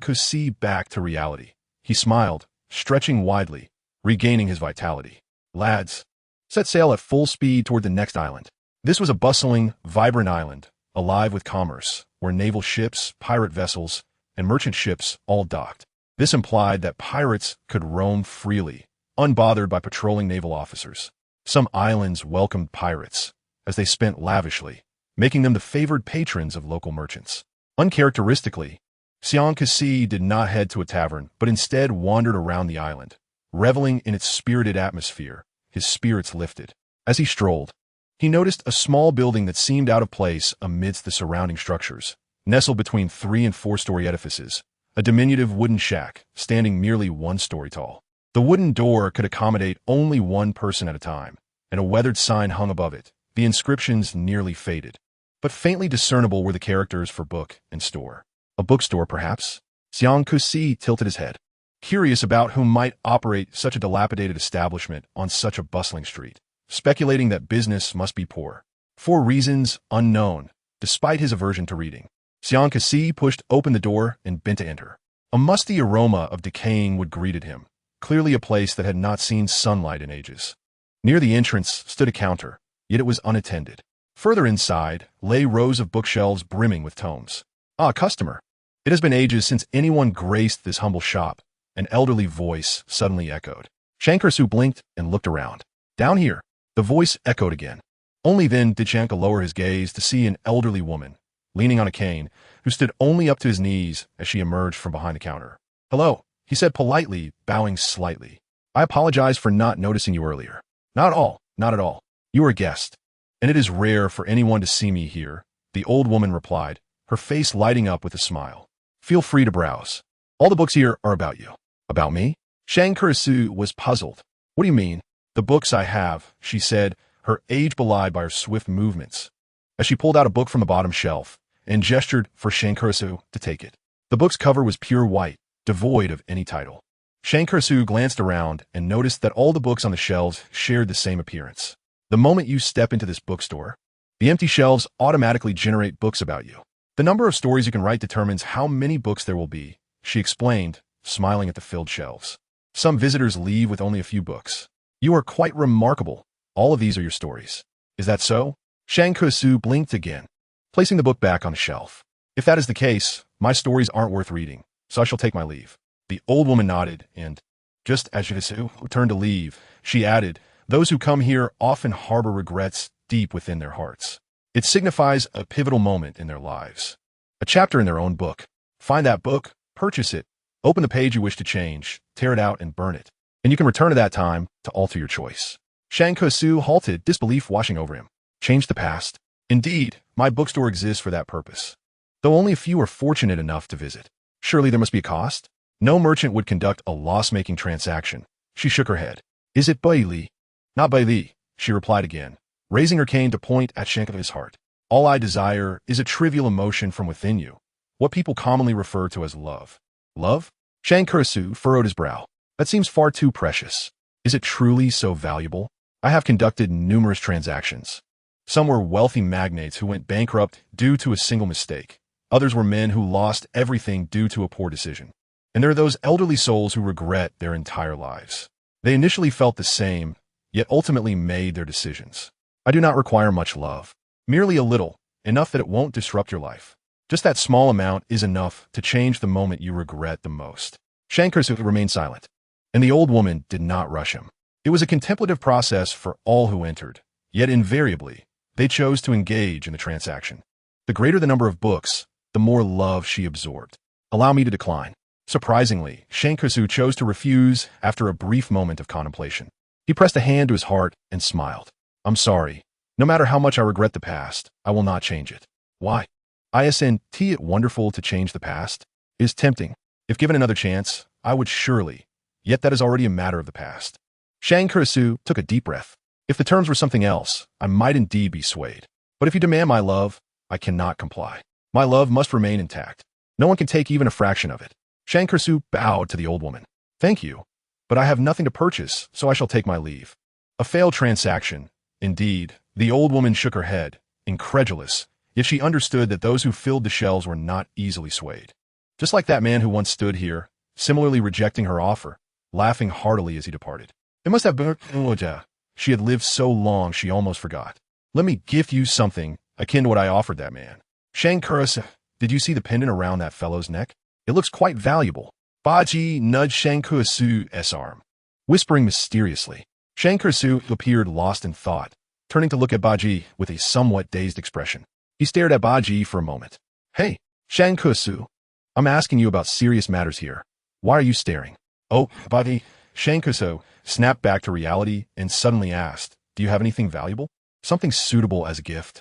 [SPEAKER 1] Kasi back to reality. He smiled, stretching widely, regaining his vitality. "Lads, set sail at full speed toward the next island." This was a bustling, vibrant island, alive with commerce, where naval ships, pirate vessels, and merchant ships all docked. This implied that pirates could roam freely, unbothered by patrolling naval officers. Some islands welcomed pirates, as they spent lavishly, making them the favored patrons of local merchants. Uncharacteristically, Xiang Kasi did not head to a tavern, but instead wandered around the island, reveling in its spirited atmosphere. His spirits lifted. As he strolled, he noticed a small building that seemed out of place amidst the surrounding structures. Nestled between 3- and 4-story edifices, a diminutive wooden shack, standing merely 1 story tall. The wooden door could accommodate only 1 person at a time, and a weathered sign hung above it, the inscriptions nearly faded. But faintly discernible were the characters for book and store. A bookstore, perhaps? Xiang Kusi tilted his head, curious about who might operate such a dilapidated establishment on such a bustling street, speculating that business must be poor. For reasons unknown, despite his aversion to reading, Xiang Kasi pushed open the door and bent to enter. A musty aroma of decaying wood greeted him, clearly a place that had not seen sunlight in ages. Near the entrance stood a counter, yet it was unattended. Further inside lay rows of bookshelves brimming with tomes. "Ah, customer. It has been ages since anyone graced this humble shop," an elderly voice suddenly echoed. Shankarsu blinked and looked around. "Down here," the voice echoed again. Only then did Shanka lower his gaze to see an elderly woman, leaning on a cane, who stood only up to his knees as she emerged from behind the counter. "Hello," he said politely, bowing slightly. "I apologize for not noticing you earlier." Not at all. You are a guest, and it is rare for anyone to see me here," the old woman replied, her face lighting up with a smile. "Feel free to browse. All the books here are about you." "About me?" Shang Kurisu was puzzled. "What do you mean?" "The books I have," she said, her age belied by her swift movements, as she pulled out a book from the bottom shelf and gestured for Shang Kurisu to take it. The book's cover was pure white, devoid of any title. Shang Kurisu glanced around and noticed that all the books on the shelves shared the same appearance. The moment you step into this bookstore, the empty shelves automatically generate books about you. The number of stories you can write determines how many books there will be, she explained, smiling at the filled shelves. Some visitors leave with only a few books. You are quite remarkable. All of these are your stories. Is that so? Shang Kurisu blinked again, placing the book back on the shelf. If that is the case, my stories aren't worth reading, so I shall take my leave. The old woman nodded, and, just as Kurisu turned to leave, she added, "Those who come here often harbor regrets deep within their hearts. It signifies a pivotal moment in their lives. A chapter in their own book. Find that book, purchase it, open the page you wish to change, tear it out and burn it. And you can return to that time to alter your choice." Shang Kurisu halted, disbelief washing over him. "Change the past? Indeed, my bookstore exists for that purpose. Though only a few are fortunate enough to visit. Surely there must be a cost? No merchant would conduct a loss-making transaction." She shook her head. "Is it Bai Li?" "Not Bai Li," she replied again, raising her cane to point at Shanka's heart. "All I desire is a trivial emotion from within you, what people commonly refer to as love." "Love?" Shang Kurisu furrowed his brow. "That seems far too precious. Is it truly so valuable? I have conducted numerous transactions. Some were wealthy magnates who went bankrupt due to a single mistake. Others were men who lost everything due to a poor decision. And there are those elderly souls who regret their entire lives. They initially felt the same, yet ultimately made their decisions. I do not require much love. Merely a little, enough that it won't disrupt your life. Just that small amount is enough to change the moment you regret the most." Shang Kurisu remained silent, and the old woman did not rush him. It was a contemplative process for all who entered, yet invariably, they chose to engage in the transaction. The greater the number of books, the more love she absorbed. "Allow me to decline." Surprisingly, Shang Kurisu chose to refuse after a brief moment of contemplation. He pressed a hand to his heart and smiled. "I'm sorry. No matter how much I regret the past, I will not change it." "Why?" "Isn't it wonderful to change the past? It is tempting. If given another chance, I would surely. Yet that is already a matter of the past." Shang Kurisu took a deep breath. "If the terms were something else, I might indeed be swayed. But if you demand my love, I cannot comply. My love must remain intact. No one can take even a fraction of it." Shang Kurisu bowed to the old woman. "Thank you, but I have nothing to purchase, so I shall take my leave." A failed transaction, indeed. The old woman shook her head, incredulous, yet she understood that those who filled the shelves were not easily swayed. Just like that man who once stood here, similarly rejecting her offer, laughing heartily as he departed. It must have been she had lived so long she almost forgot. "Let me gift you something akin to what I offered that man." "Shang Kurisu, did you see the pendant around that fellow's neck? It looks quite valuable." Baji nudged Shang Kurisu's arm. whispering mysteriously. Shankursu appeared lost in thought, turning to look at Baji with a somewhat dazed expression. He stared at Baji for a moment. Hey, Shankursu, I'm asking you about serious matters here. Why are you staring? Oh, Baji. Shankursu snapped back to reality and suddenly asked, do you have anything valuable? Something suitable as a gift?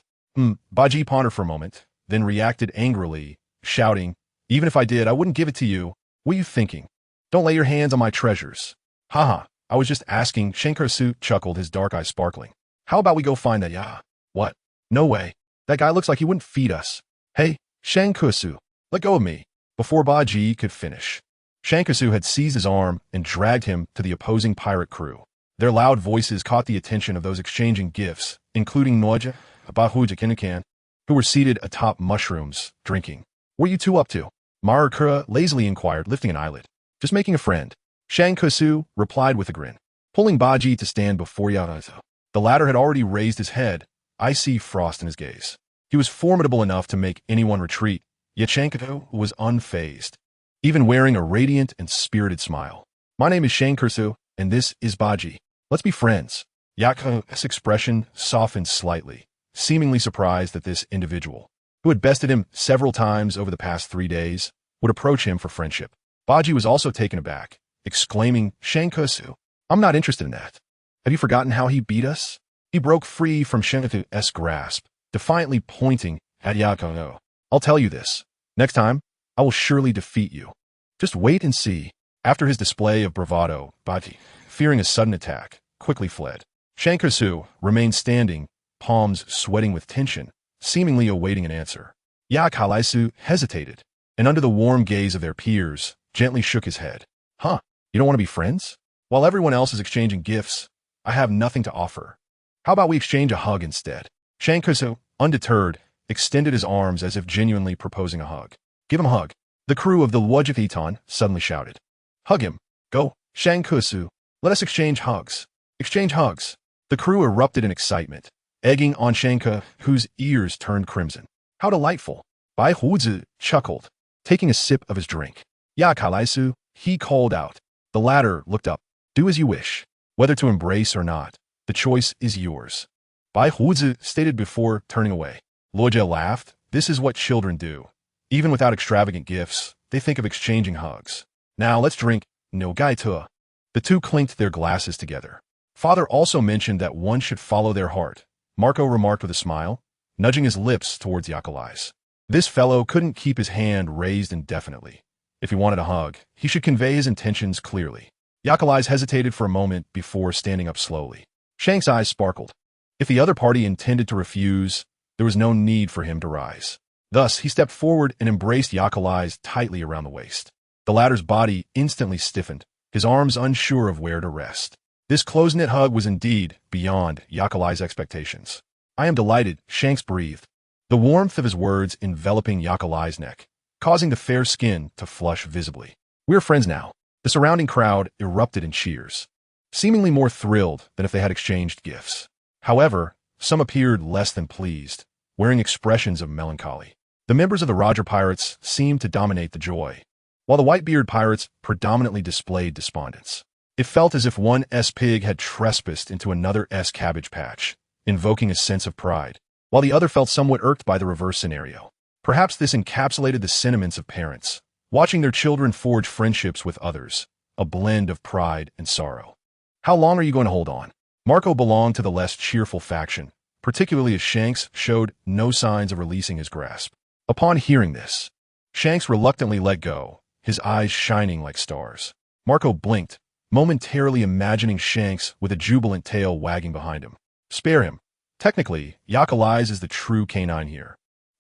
[SPEAKER 1] Baji pondered for a moment, then reacted angrily, shouting, even if I did, I wouldn't give it to you. What are you thinking? Don't lay your hands on my treasures. Haha, I was just asking. Shankursu chuckled, his dark eyes sparkling. How about we go find that ya? What? No way. That guy looks like he wouldn't feed us. Hey, Shankursu, let go of me. Before Baji could finish, Shankursu had seized his arm and dragged him to the opposing pirate crew. Their loud voices caught the attention of those exchanging gifts, including Noja, Bahuja Kinakan, who were seated atop mushrooms, drinking. What are you two up to? Marukura lazily inquired, lifting an eyelid. Just making a friend. Shankursu replied with a grin, pulling Baji to stand before Yarazo. The latter had already raised his head, icy frost in his gaze. He was formidable enough to make anyone retreat, yet Shankursu was unfazed, even wearing a radiant and spirited smile. My name is Shankursu, and this is Baji. Let's be friends. Yaku's expression softened slightly, seemingly surprised that this individual, who had bested him several times over the past 3 days, would approach him for friendship. Baji was also taken aback, exclaiming, Shankursu, I'm not interested in that. Have you forgotten how he beat us? He broke free from Shankursu's grasp, defiantly pointing at Yaku. I'll tell you this. Next time, I will surely defeat you. Just wait and see. After his display of bravado, Baji, fearing a sudden attack, quickly fled. Shankursu remained standing, palms sweating with tension, seemingly awaiting an answer. Yakalaisu hesitated, and under the warm gaze of their peers, gently shook his head. Huh, you don't want to be friends? While everyone else is exchanging gifts, I have nothing to offer. How about we exchange a hug instead? Shankursu, undeterred, extended his arms as if genuinely proposing a hug. Give him a hug. The crew of the Wajithiton suddenly shouted. Hug him. Go, Shankursu. Let us exchange hugs. Exchange hugs. The crew erupted in excitement, egging on Shanka, whose ears turned crimson. How delightful. Bai Huzi chuckled, taking a sip of his drink. Ya Kalaisu, he called out. The latter looked up. Do as you wish. Whether to embrace or not, the choice is yours. Bai Huzi stated before turning away. Loja laughed. This is what children do. Even without extravagant gifts, they think of exchanging hugs. Now let's drink no gai tua. The two clinked their glasses together. Father also mentioned that one should follow their heart, Marco remarked with a smile, nudging his lips towards Yakalai's. This fellow couldn't keep his hand raised indefinitely. If he wanted a hug, he should convey his intentions clearly. Yakalai's hesitated for a moment before standing up slowly. Shank's eyes sparkled. If the other party intended to refuse, there was no need for him to rise. Thus, he stepped forward and embraced Yakalai's tightly around the waist. The latter's body instantly stiffened, his arms unsure of where to rest. This close-knit hug was indeed beyond Yakalai's expectations. I am delighted, Shanks breathed, the warmth of his words enveloping Yakalai's neck, causing the fair skin to flush visibly. We're friends now. The surrounding crowd erupted in cheers, seemingly more thrilled than if they had exchanged gifts. However, some appeared less than pleased, wearing expressions of melancholy. The members of the Roger Pirates seemed to dominate the joy, while the Whitebeard Pirates predominantly displayed despondence. It felt as if one S-pig had trespassed into another S-cabbage patch, invoking a sense of pride, while the other felt somewhat irked by the reverse scenario. Perhaps this encapsulated the sentiments of parents, watching their children forge friendships with others, a blend of pride and sorrow. How long are you going to hold on? Marco belonged to the less cheerful faction, particularly as Shanks showed no signs of releasing his grasp. Upon hearing this, Shanks reluctantly let go, his eyes shining like stars. Marco blinked, momentarily imagining Shanks with a jubilant tail wagging behind him. Spare him. Technically, Yakalai's is the true canine here.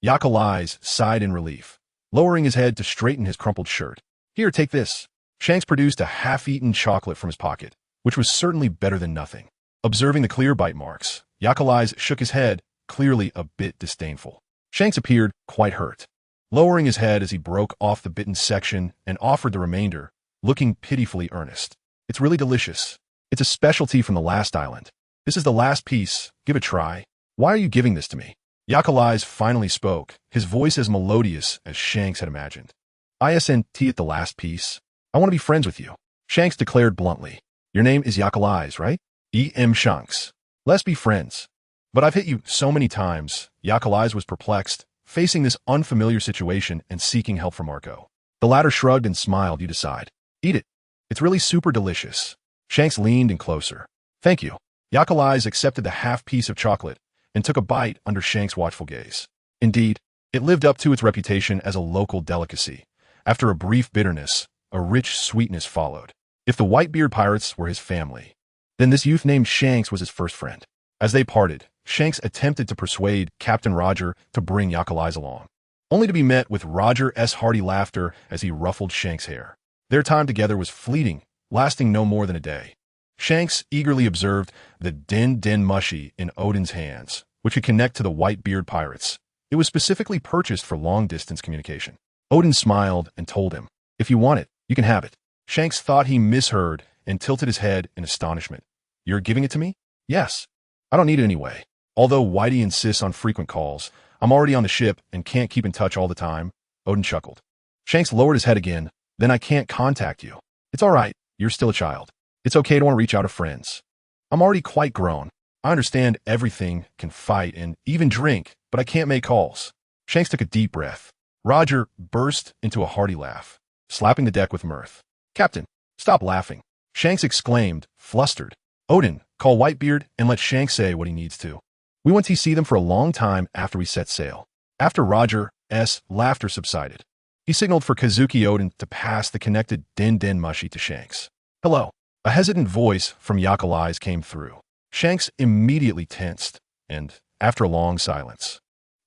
[SPEAKER 1] Yakalai's sighed in relief, lowering his head to straighten his crumpled shirt. Here, take this. Shanks produced a half-eaten chocolate from his pocket, which was certainly better than nothing. Observing the clear bite marks, Yakalai's shook his head, clearly a bit disdainful. Shanks appeared quite hurt, lowering his head as he broke off the bitten section and offered the remainder, looking pitifully earnest. It's really delicious. It's a specialty from the last island. This is the last piece. Give it a try. Why are you giving this to me? Yakalai's finally spoke, his voice as melodious as Shanks had imagined. ISNT at the last piece. I want to be friends with you, Shanks declared bluntly. Your name is Yakalai's, right? E.M. Shanks. Let's be friends. But I've hit you so many times. Yakalai's was perplexed, facing this unfamiliar situation and seeking help from Marco. The latter shrugged and smiled. You decide. Eat it. It's really super delicious. Shanks leaned in closer. Thank you. Yakalai's accepted the half piece of chocolate and took a bite under Shanks' watchful gaze. Indeed, it lived up to its reputation as a local delicacy. After a brief bitterness, a rich sweetness followed. If the Whitebeard pirates were his family, then this youth named Shanks was his first friend. As they parted, Shanks attempted to persuade Captain Roger to bring Yakalai's along, only to be met with Roger's hearty laughter as he ruffled Shanks' hair. Their time together was fleeting, lasting no more than a day. Shanks eagerly observed the din mushy in Odin's hands, which could connect to the Whitebeard pirates. It was specifically purchased for long-distance communication. Odin smiled and told him, if you want it, you can have it. Shanks thought he misheard and tilted his head in astonishment. You're giving it to me? Yes. I don't need it anyway. Although Whitey insists on frequent calls, I'm already on the ship and can't keep in touch all the time. Odin chuckled. Shanks lowered his head again. Then I can't contact you. It's all right. You're still a child. It's okay to want to reach out to friends. I'm already quite grown. I understand everything, can fight, and even drink, but I can't make calls. Shanks took a deep breath. Roger burst into a hearty laugh, slapping the deck with mirth. Captain, stop laughing. Shanks exclaimed, flustered. Odin, call Whitebeard and let Shanks say what he needs to. We went to see them for a long time after we set sail. After Roger's laughter subsided, he signaled for Kazuki Odin to pass the connected din mushy to Shanks. Hello. A hesitant voice from Yakalai's came through. Shanks immediately tensed, and, after a long silence,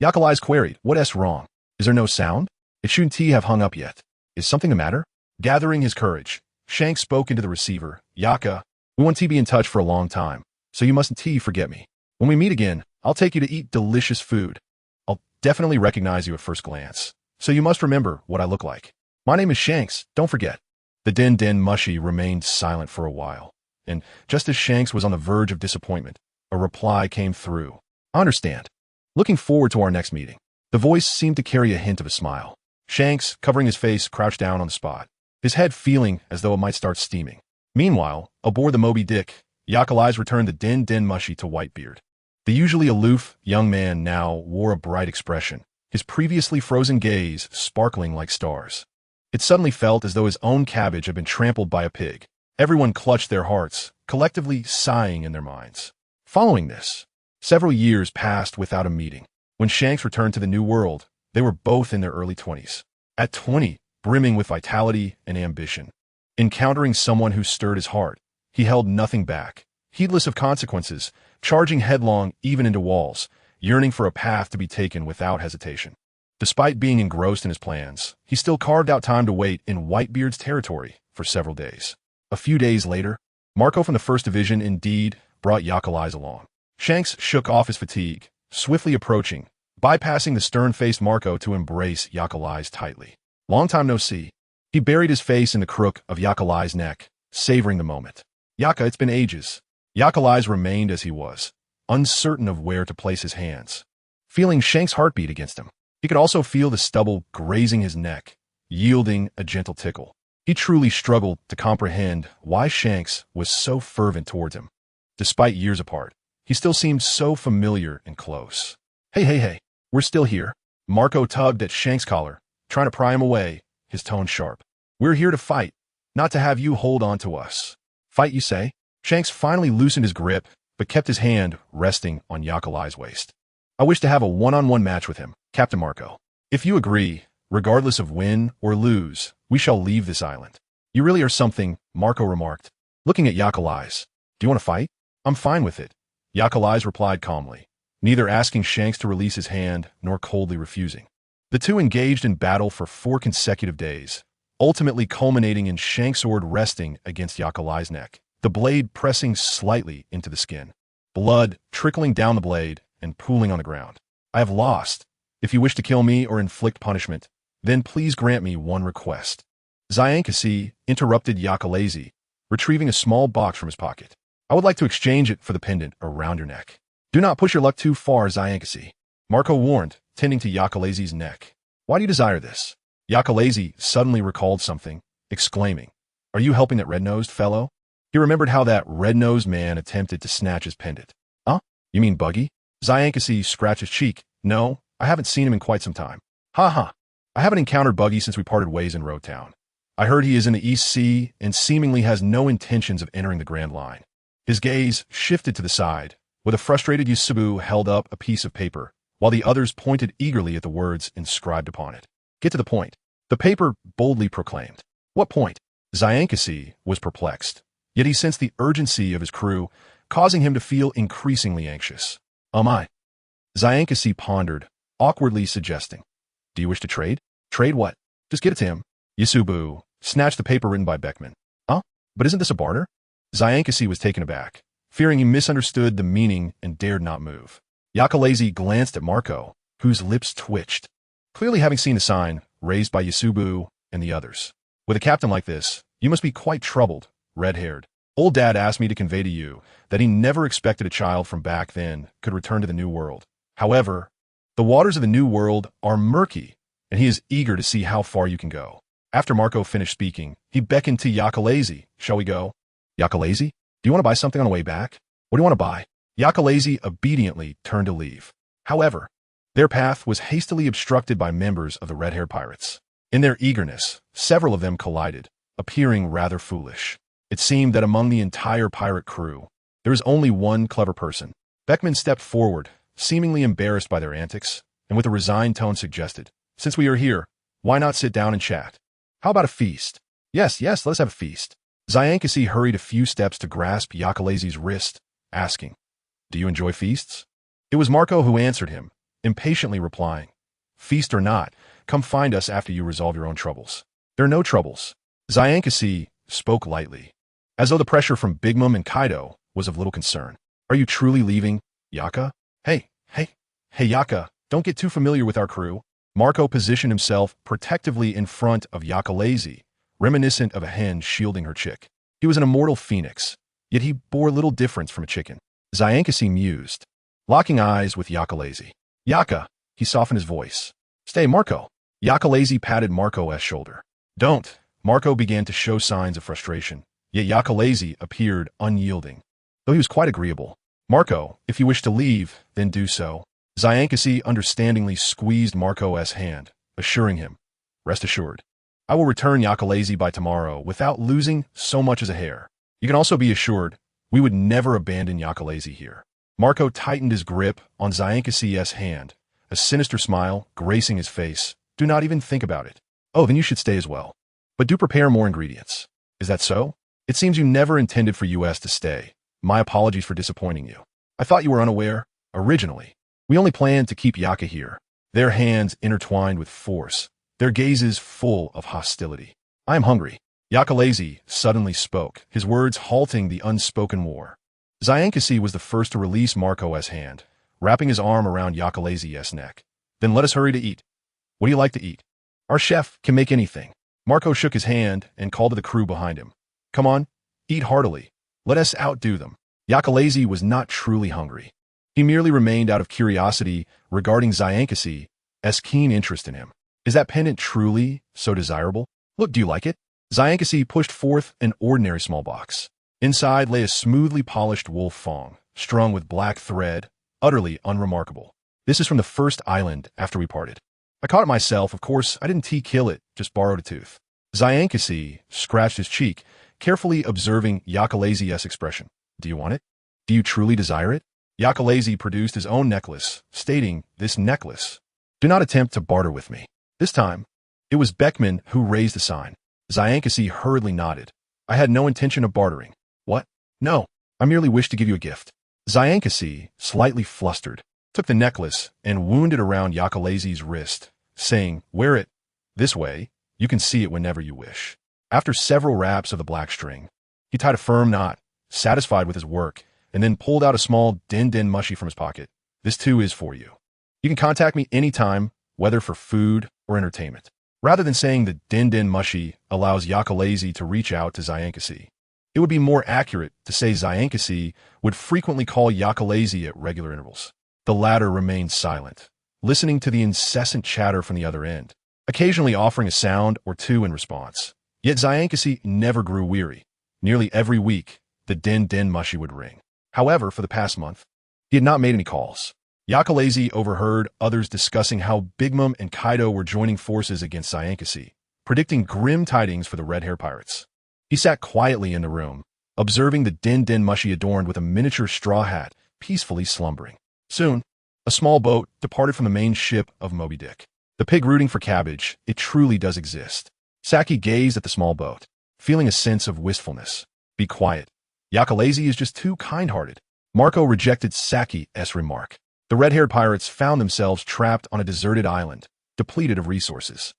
[SPEAKER 1] Yakalai's queried, What's wrong? Is there no sound? It shouldn't have hung up yet. Is something the matter? Gathering his courage, Shanks spoke into the receiver. Yaka, we want to be in touch for a long time, so you mustn't forget me. When we meet again, I'll take you to eat delicious food. I'll definitely recognize you at first glance, so you must remember what I look like. My name is Shanks, don't forget. The din mushy remained silent for a while, and just as Shanks was on the verge of disappointment, a reply came through. I understand. Looking forward to our next meeting. The voice seemed to carry a hint of a smile. Shanks, covering his face, crouched down on the spot, his head feeling as though it might start steaming. Meanwhile, aboard the Moby Dick, Yakalai's returned the din mushy to Whitebeard. The usually aloof young man now wore a bright expression, his previously frozen gaze sparkling like stars. It suddenly felt as though his own cabbage had been trampled by a pig. Everyone clutched their hearts, collectively sighing in their minds. Following this, several years passed without a meeting. When Shanks returned to the New World, they were both in their early 20s. At 20, brimming with vitality and ambition. Encountering someone who stirred his heart, he held nothing back, heedless of consequences, charging headlong even into walls, yearning for a path to be taken without hesitation. Despite being engrossed in his plans, he still carved out time to wait in Whitebeard's territory for several days. A few days later, Marco from the 1st Division indeed brought Yakalai's along. Shanks shook off his fatigue, swiftly approaching, bypassing the stern-faced Marco to embrace Yakalai's tightly. Long time no see. He buried his face in the crook of Yakalai's neck, savoring the moment. Yaka, it's been ages. Yakalai's remained as he was, uncertain of where to place his hands, feeling Shanks' heartbeat against him. He could also feel the stubble grazing his neck, yielding a gentle tickle. He truly struggled to comprehend why Shanks was so fervent towards him. Despite years apart, he still seemed so familiar and close. Hey, we're still here. Marco tugged at Shanks' collar, trying to pry him away, his tone sharp. We're here to fight, not to have you hold on to us. Fight, you say? Shanks finally loosened his grip, but kept his hand resting on Yakalai's waist. I wish to have a one-on-one match with him, Captain Marco. If you agree, regardless of win or lose, we shall leave this island. You really are something, Marco remarked, looking at Yakalai's. Do you want to fight? I'm fine with it. Yakalai's replied calmly, neither asking Shanks to release his hand nor coldly refusing. The two engaged in battle for 4 consecutive days, ultimately culminating in Shanks' sword resting against Yakalai's neck, the blade pressing slightly into the skin. Blood trickling down the blade and pooling on the ground. I have lost. If you wish to kill me or inflict punishment, then please grant me one request. Zyankasi interrupted Yakalai's, retrieving a small box from his pocket. I would like to exchange it for the pendant around your neck. Do not push your luck too far, Zyankasi. Marco warned, tending to Yakalai's neck. Why do you desire this? Yakalai suddenly recalled something, exclaiming, Are you helping that red-nosed fellow? He remembered how that red-nosed man attempted to snatch his pendant. Huh? You mean Buggy? Zyankasi scratched his cheek. No, I haven't seen him in quite some time. Ha ha. I haven't encountered Buggy since we parted ways in Road Town. I heard he is in the East Sea and seemingly has no intentions of entering the Grand Line. His gaze shifted to the side, with a frustrated Yusubu held up a piece of paper, while the others pointed eagerly at the words inscribed upon it. Get to the point. The paper boldly proclaimed. What point? Zyankasi was perplexed, yet he sensed the urgency of his crew, causing him to feel increasingly anxious. I. Zyankasi pondered, awkwardly suggesting. Do you wish to trade? Trade what? Just get it to him. Yusubu snatched the paper written by Beckman. Huh? But isn't this a barter? Zyankasi was taken aback, fearing he misunderstood the meaning and dared not move. Yakalazi glanced at Marco, whose lips twitched, clearly having seen the sign raised by Yusubu and the others. With a captain like this, you must be quite troubled, red-haired. Old Dad asked me to convey to you that he never expected a child from back then could return to the New World. However, the waters of the New World are murky, and he is eager to see how far you can go. After Marco finished speaking, he beckoned to Yakalazi. Shall we go? Yakalazi? Do you want to buy something on the way back? What do you want to buy? Yakalazi obediently turned to leave. However, their path was hastily obstructed by members of the red-haired pirates. In their eagerness, several of them collided, appearing rather foolish. It seemed that among the entire pirate crew, there was only one clever person. Beckman stepped forward, seemingly embarrassed by their antics, and with a resigned tone suggested, Since we are here, why not sit down and chat? How about a feast? Yes, let us have a feast. Zyankasi hurried a few steps to grasp Yakalazi's wrist, asking, Do you enjoy feasts? It was Marco who answered him, impatiently replying, Feast or not, come find us after you resolve your own troubles. There are no troubles. Zyankasi spoke lightly, as though the pressure from Big Mom and Kaido was of little concern. Are you truly leaving, Yaka? Hey, Yaka, don't get too familiar with our crew. Marco positioned himself protectively in front of Yakalazi, reminiscent of a hen shielding her chick. He was an immortal phoenix, yet he bore little difference from a chicken. Zyankasi mused, locking eyes with Yakalazi. Yaka, he softened his voice. Stay, Marco. Yakalazi patted Marco's shoulder. Don't. Marco began to show signs of frustration, yet Yakalazi appeared unyielding, though he was quite agreeable. Marco, if you wish to leave, then do so. Zyankasi understandingly squeezed Marco's hand, assuring him, Rest assured. I will return Yakalazi by tomorrow without losing so much as a hair. You can also be assured we would never abandon Yakalazi here. Marco tightened his grip on Zyankasi's hand, a sinister smile gracing his face. Do not even think about it. Oh, then you should stay as well. But do prepare more ingredients. Is that so? It seems you never intended for us to stay. My apologies for disappointing you. I thought you were unaware. Originally, we only planned to keep Yaka here. Their hands intertwined with force, their gazes full of hostility. I am hungry. Yakalazi suddenly spoke, his words halting the unspoken war. Zyankasi was the first to release Marco's hand, wrapping his arm around Yakalazi's neck. Then let us hurry to eat. What do you like to eat? Our chef can make anything. Marco shook his hand and called to the crew behind him. Come on, eat heartily. Let us outdo them. Yakalazi was not truly hungry. He merely remained out of curiosity regarding Zyankasi's keen interest in him. Is that pendant truly so desirable? Look, do you like it? Zyankasi pushed forth an ordinary small box. Inside lay a smoothly polished wolf thong, strung with black thread, utterly unremarkable. This is from the first island after we parted. I caught it myself, of course. I didn't kill it, just borrowed a tooth. Zyankasi scratched his cheek, carefully observing Yakalazi's expression. Do you want it? Do you truly desire it? Yakalazi produced his own necklace, stating, This necklace. Do not attempt to barter with me. This time, it was Beckman who raised the sign. Zyankasi hurriedly nodded. I had no intention of bartering. What? No, I merely wished to give you a gift. Zyankasi, slightly flustered, took the necklace and wound it around Yakalazi's wrist, saying, Wear it. This way, you can see it whenever you wish. After several wraps of the black string, he tied a firm knot, satisfied with his work, and then pulled out a small din-din mushi from his pocket. This too is for you. You can contact me anytime, whether for food or entertainment. Rather than saying the din-din mushi allows Yakalazi to reach out to Zyankasi, it would be more accurate to say Zyankasi would frequently call Yakalazi at regular intervals. The latter remained silent, listening to the incessant chatter from the other end, occasionally offering a sound or two in response. Yet Zyankasi never grew weary. Nearly every week, the din-din mushy would ring. However, for the past month, he had not made any calls. Yakalazi overheard others discussing how Big Mom and Kaido were joining forces against Zyankasi, predicting grim tidings for the red-hair pirates. He sat quietly in the room, observing the din-din mushy adorned with a miniature straw hat, peacefully slumbering. Soon, a small boat departed from the main ship of Moby Dick. The pig rooting for cabbage, it truly does exist. Saki gazed at the small boat, feeling a sense of wistfulness. Be quiet. Yakalazi is just too kind-hearted. Marco rejected Saki's remark. The red-haired pirates found themselves trapped on a deserted island, depleted of resources.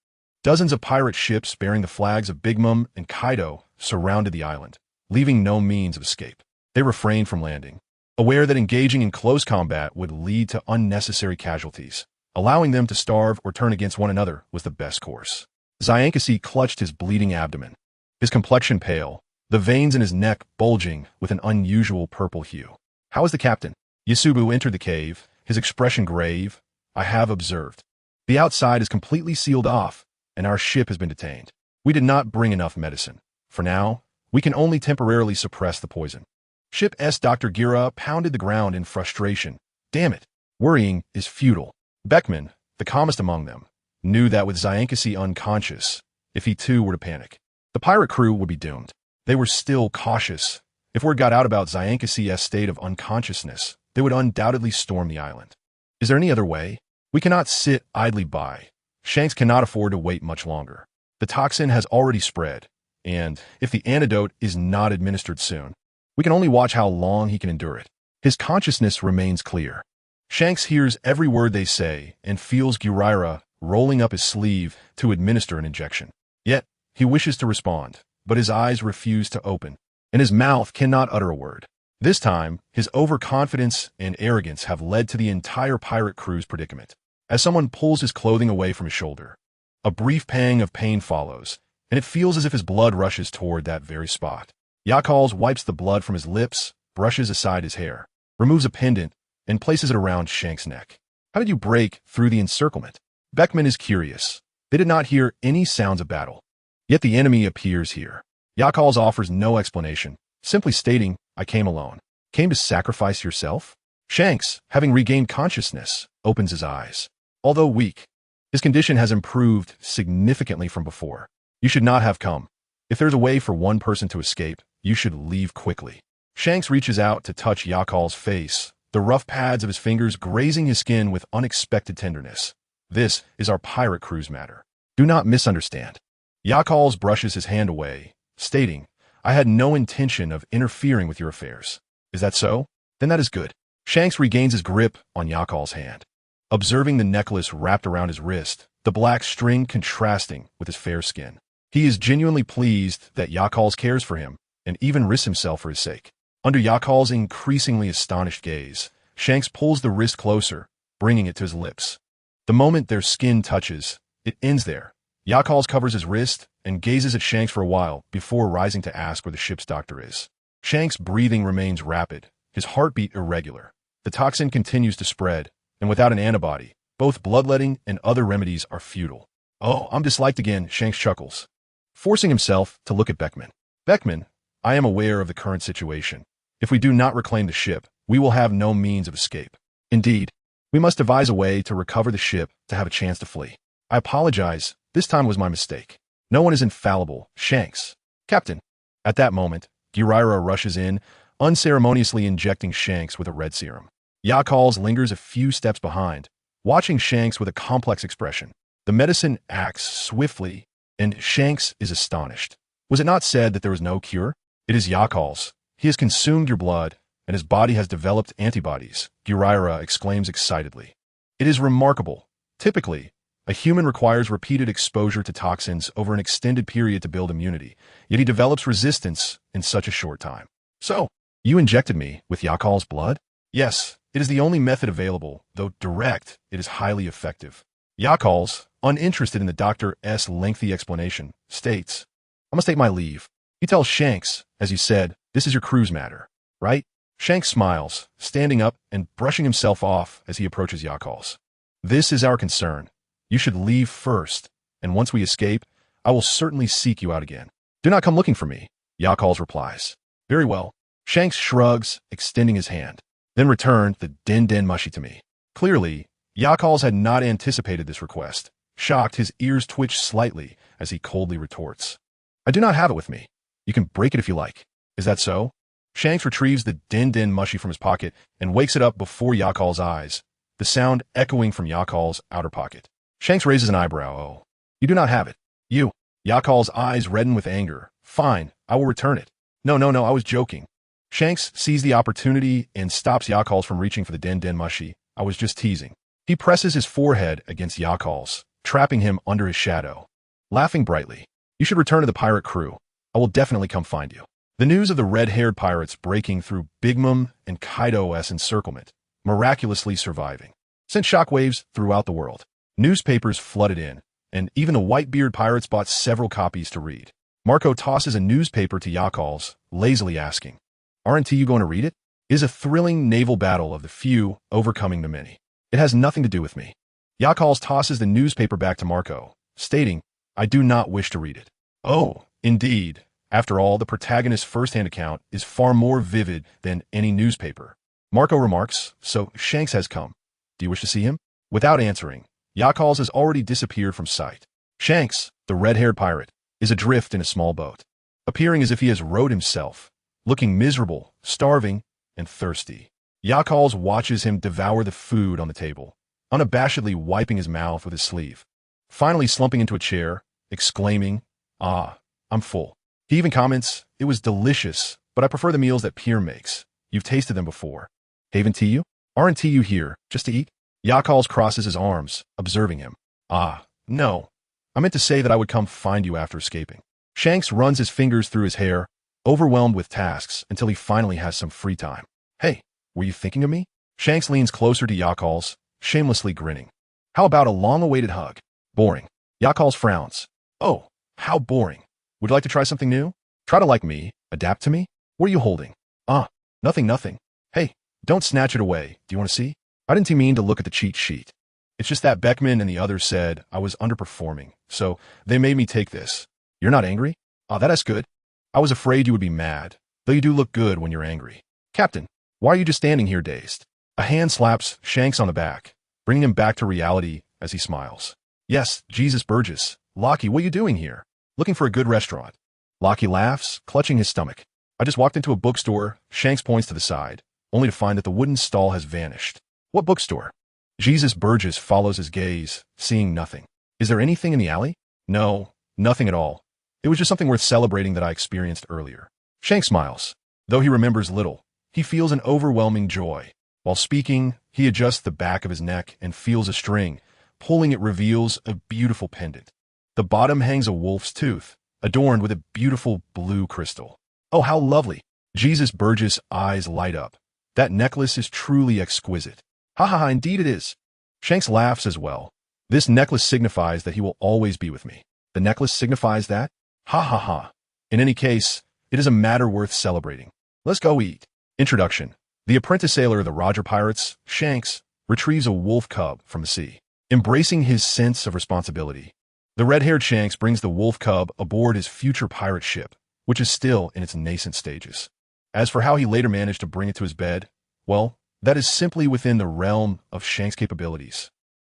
[SPEAKER 1] Dozens of pirate ships bearing the flags of Big Mom and Kaido surrounded the island, leaving no means of escape. They refrained from landing, aware that engaging in close combat would lead to unnecessary casualties. Allowing them to starve or turn against one another was the best course. Zyankasi clutched his bleeding abdomen, his complexion pale, the veins in his neck bulging with an unusual purple hue. "How is the captain?" Yasubu entered the cave, his expression grave. "I have observed. The outside is completely sealed off, and our ship has been detained. We did not bring enough medicine. For now, we can only temporarily suppress the poison." Ship's Dr. Gira pounded the ground in frustration. Damn it, worrying is futile. Beckman, the calmest among them, knew that with Zyankasi unconscious, if he too were to panic, the pirate crew would be doomed. They were still cautious. If word got out about Zyankasi's state of unconsciousness, they would undoubtedly storm the island. Is there any other way? We cannot sit idly by. Shanks cannot afford to wait much longer. The toxin has already spread, and if the antidote is not administered soon, we can only watch how long he can endure it. His consciousness remains clear. Shanks hears every word they say and feels Giraira rolling up his sleeve to administer an injection. Yet, he wishes to respond, but his eyes refuse to open, and his mouth cannot utter a word. This time, his overconfidence and arrogance have led to the entire pirate crew's predicament. As someone pulls his clothing away from his shoulder, a brief pang of pain follows, and it feels as if his blood rushes toward that very spot. Yakals wipes the blood from his lips, brushes aside his hair, removes a pendant, and places it around Shank's neck. "How did you break through the encirclement?" Beckman is curious. They did not hear any sounds of battle. Yet the enemy appears here. Yakals offers no explanation, simply stating, "I came alone." "Came to sacrifice yourself?" Shanks, having regained consciousness, opens his eyes. Although weak, his condition has improved significantly from before. "You should not have come. If there's a way for one person to escape, you should leave quickly." Shanks reaches out to touch Yakal's face, the rough pads of his fingers grazing his skin with unexpected tenderness. "This is our pirate crew's matter. Do not misunderstand." Yakals brushes his hand away, stating, "I had no intention of interfering with your affairs." "Is that so? Then that is good." Shanks regains his grip on Yakal's hand. Observing the necklace wrapped around his wrist, the black string contrasting with his fair skin, he is genuinely pleased that Yakals cares for him and even risks himself for his sake. Under Yakal's increasingly astonished gaze, Shanks pulls the wrist closer, bringing it to his lips. The moment their skin touches, it ends there. Yakals covers his wrist and gazes at Shanks for a while before rising to ask where the ship's doctor is. Shanks' breathing remains rapid, his heartbeat irregular. The toxin continues to spread, and without an antibody, both bloodletting and other remedies are futile. "Oh, I'm disliked again," Shanks chuckles, forcing himself to look at Beckman. "Beckman, I am aware of the current situation. If we do not reclaim the ship, we will have no means of escape. Indeed, we must devise a way to recover the ship to have a chance to flee. I apologize, this time was my mistake. No one is infallible, Shanks." "Captain." At that moment, Giraira rushes in, unceremoniously injecting Shanks with a red serum. Yakals lingers a few steps behind, watching Shanks with a complex expression. The medicine acts swiftly, and Shanks is astonished. Was it not said that there was no cure? "It is Yakals. He has consumed your blood, and his body has developed antibodies," Giraira exclaims excitedly. "It is remarkable. Typically, a human requires repeated exposure to toxins over an extended period to build immunity, yet he develops resistance in such a short time." "So, you injected me with Yakal's blood?" "Yes, it is the only method available, though direct, it is highly effective." Yakals, uninterested in the doctor's lengthy explanation, states, "I must take my leave. You tell Shanks, as you said, this is your crew's matter, right?" Shanks smiles, standing up and brushing himself off as he approaches Yakals. "This is our concern. You should leave first, and once we escape, I will certainly seek you out again." "Do not come looking for me," Yakals replies. "Very well. Shanks shrugs, extending his hand, then returned the din-din mushy to me. Clearly, Yakals had not anticipated this request. Shocked, his ears twitch slightly as he coldly retorts. I do not have it with me. You can break it if you like. Is that so? Shanks retrieves the din-din mushy from his pocket and wakes it up before Yakal's eyes, the sound echoing from Yakal's outer pocket. Shanks raises an eyebrow. Oh, you do not have it. You. Yakal's eyes redden with anger. Fine, I will return it. No, I was joking. Shanks sees the opportunity and stops Yakal's from reaching for the din-din mushy. I was just teasing. He presses his forehead against Yakal's, trapping him under his shadow. Laughing brightly. You should return to the pirate crew. I will definitely come find you. The news of the red-haired pirates breaking through Big Mom and Kaido's encirclement, miraculously surviving, sent shockwaves throughout the world. Newspapers flooded in, and even the white-beard pirates bought several copies to read. Marco tosses a newspaper to Yakals, lazily asking, Aren't you going to read it? It is a thrilling naval battle of the few overcoming the many. It has nothing to do with me. Yakals tosses the newspaper back to Marco, stating, I do not wish to read it. Oh, indeed. After all, the protagonist's first-hand account is far more vivid than any newspaper. Marco remarks, so Shanks has come. Do you wish to see him? Without answering, Yakals has already disappeared from sight. Shanks, the red-haired pirate, is adrift in a small boat, appearing as if he has rowed himself, looking miserable, starving, and thirsty. Yakals watches him devour the food on the table, unabashedly wiping his mouth with his sleeve. Finally slumping into a chair, exclaiming, Ah, I'm full. He even comments, It was delicious, but I prefer the meals that Pierre makes. You've tasted them before. Haven't you? Aren't you here, just to eat? Yakals crosses his arms, observing him. Ah, no. I meant to say that I would come find you after escaping. Shanks runs his fingers through his hair, overwhelmed with tasks until he finally has some free time. Hey, were you thinking of me? Shanks leans closer to Yakals, shamelessly grinning. How about a long-awaited hug? Boring. Yakals frowns. Oh, how boring. Would you like to try something new? Try to like me, adapt to me? What are you holding? Ah, nothing. Hey, don't snatch it away. Do you want to see? I didn't mean to look at the cheat sheet. It's just that Beckman and the others said I was underperforming, so they made me take this. You're not angry? Ah, that's good. I was afraid you would be mad, though you do look good when you're angry. Captain, why are you just standing here dazed? A hand slaps Shanks on the back, bringing him back to reality as he smiles. Yes, Jesus Burgess. Lockie, what are you doing here? Looking for a good restaurant. Lockie laughs, clutching his stomach. I just walked into a bookstore. Shanks points to the side, only to find that the wooden stall has vanished. What bookstore? Jesus Burgess follows his gaze, seeing nothing. Is there anything in the alley? No, nothing at all. It was just something worth celebrating that I experienced earlier. Shanks smiles. Though he remembers little, he feels an overwhelming joy. While speaking, he adjusts the back of his neck and feels a string. Pulling it reveals a beautiful pendant. The bottom hangs a wolf's tooth, adorned with a beautiful blue crystal. Oh, how lovely. Jesus Burgess' eyes light up. That necklace is truly exquisite. Ha, indeed it is. Shanks laughs as well. This necklace signifies that he will always be with me. The necklace signifies that? Ha. In any case, it is a matter worth celebrating. Let's go eat. Introduction. The apprentice sailor of the Roger Pirates, Shanks, retrieves a wolf cub from the sea. Embracing his sense of responsibility, the red-haired Shanks brings the wolf cub aboard his future pirate ship, which is still in its nascent stages. As for how he later managed to bring it to his bed, well, that is simply within the realm of Shanks' capabilities.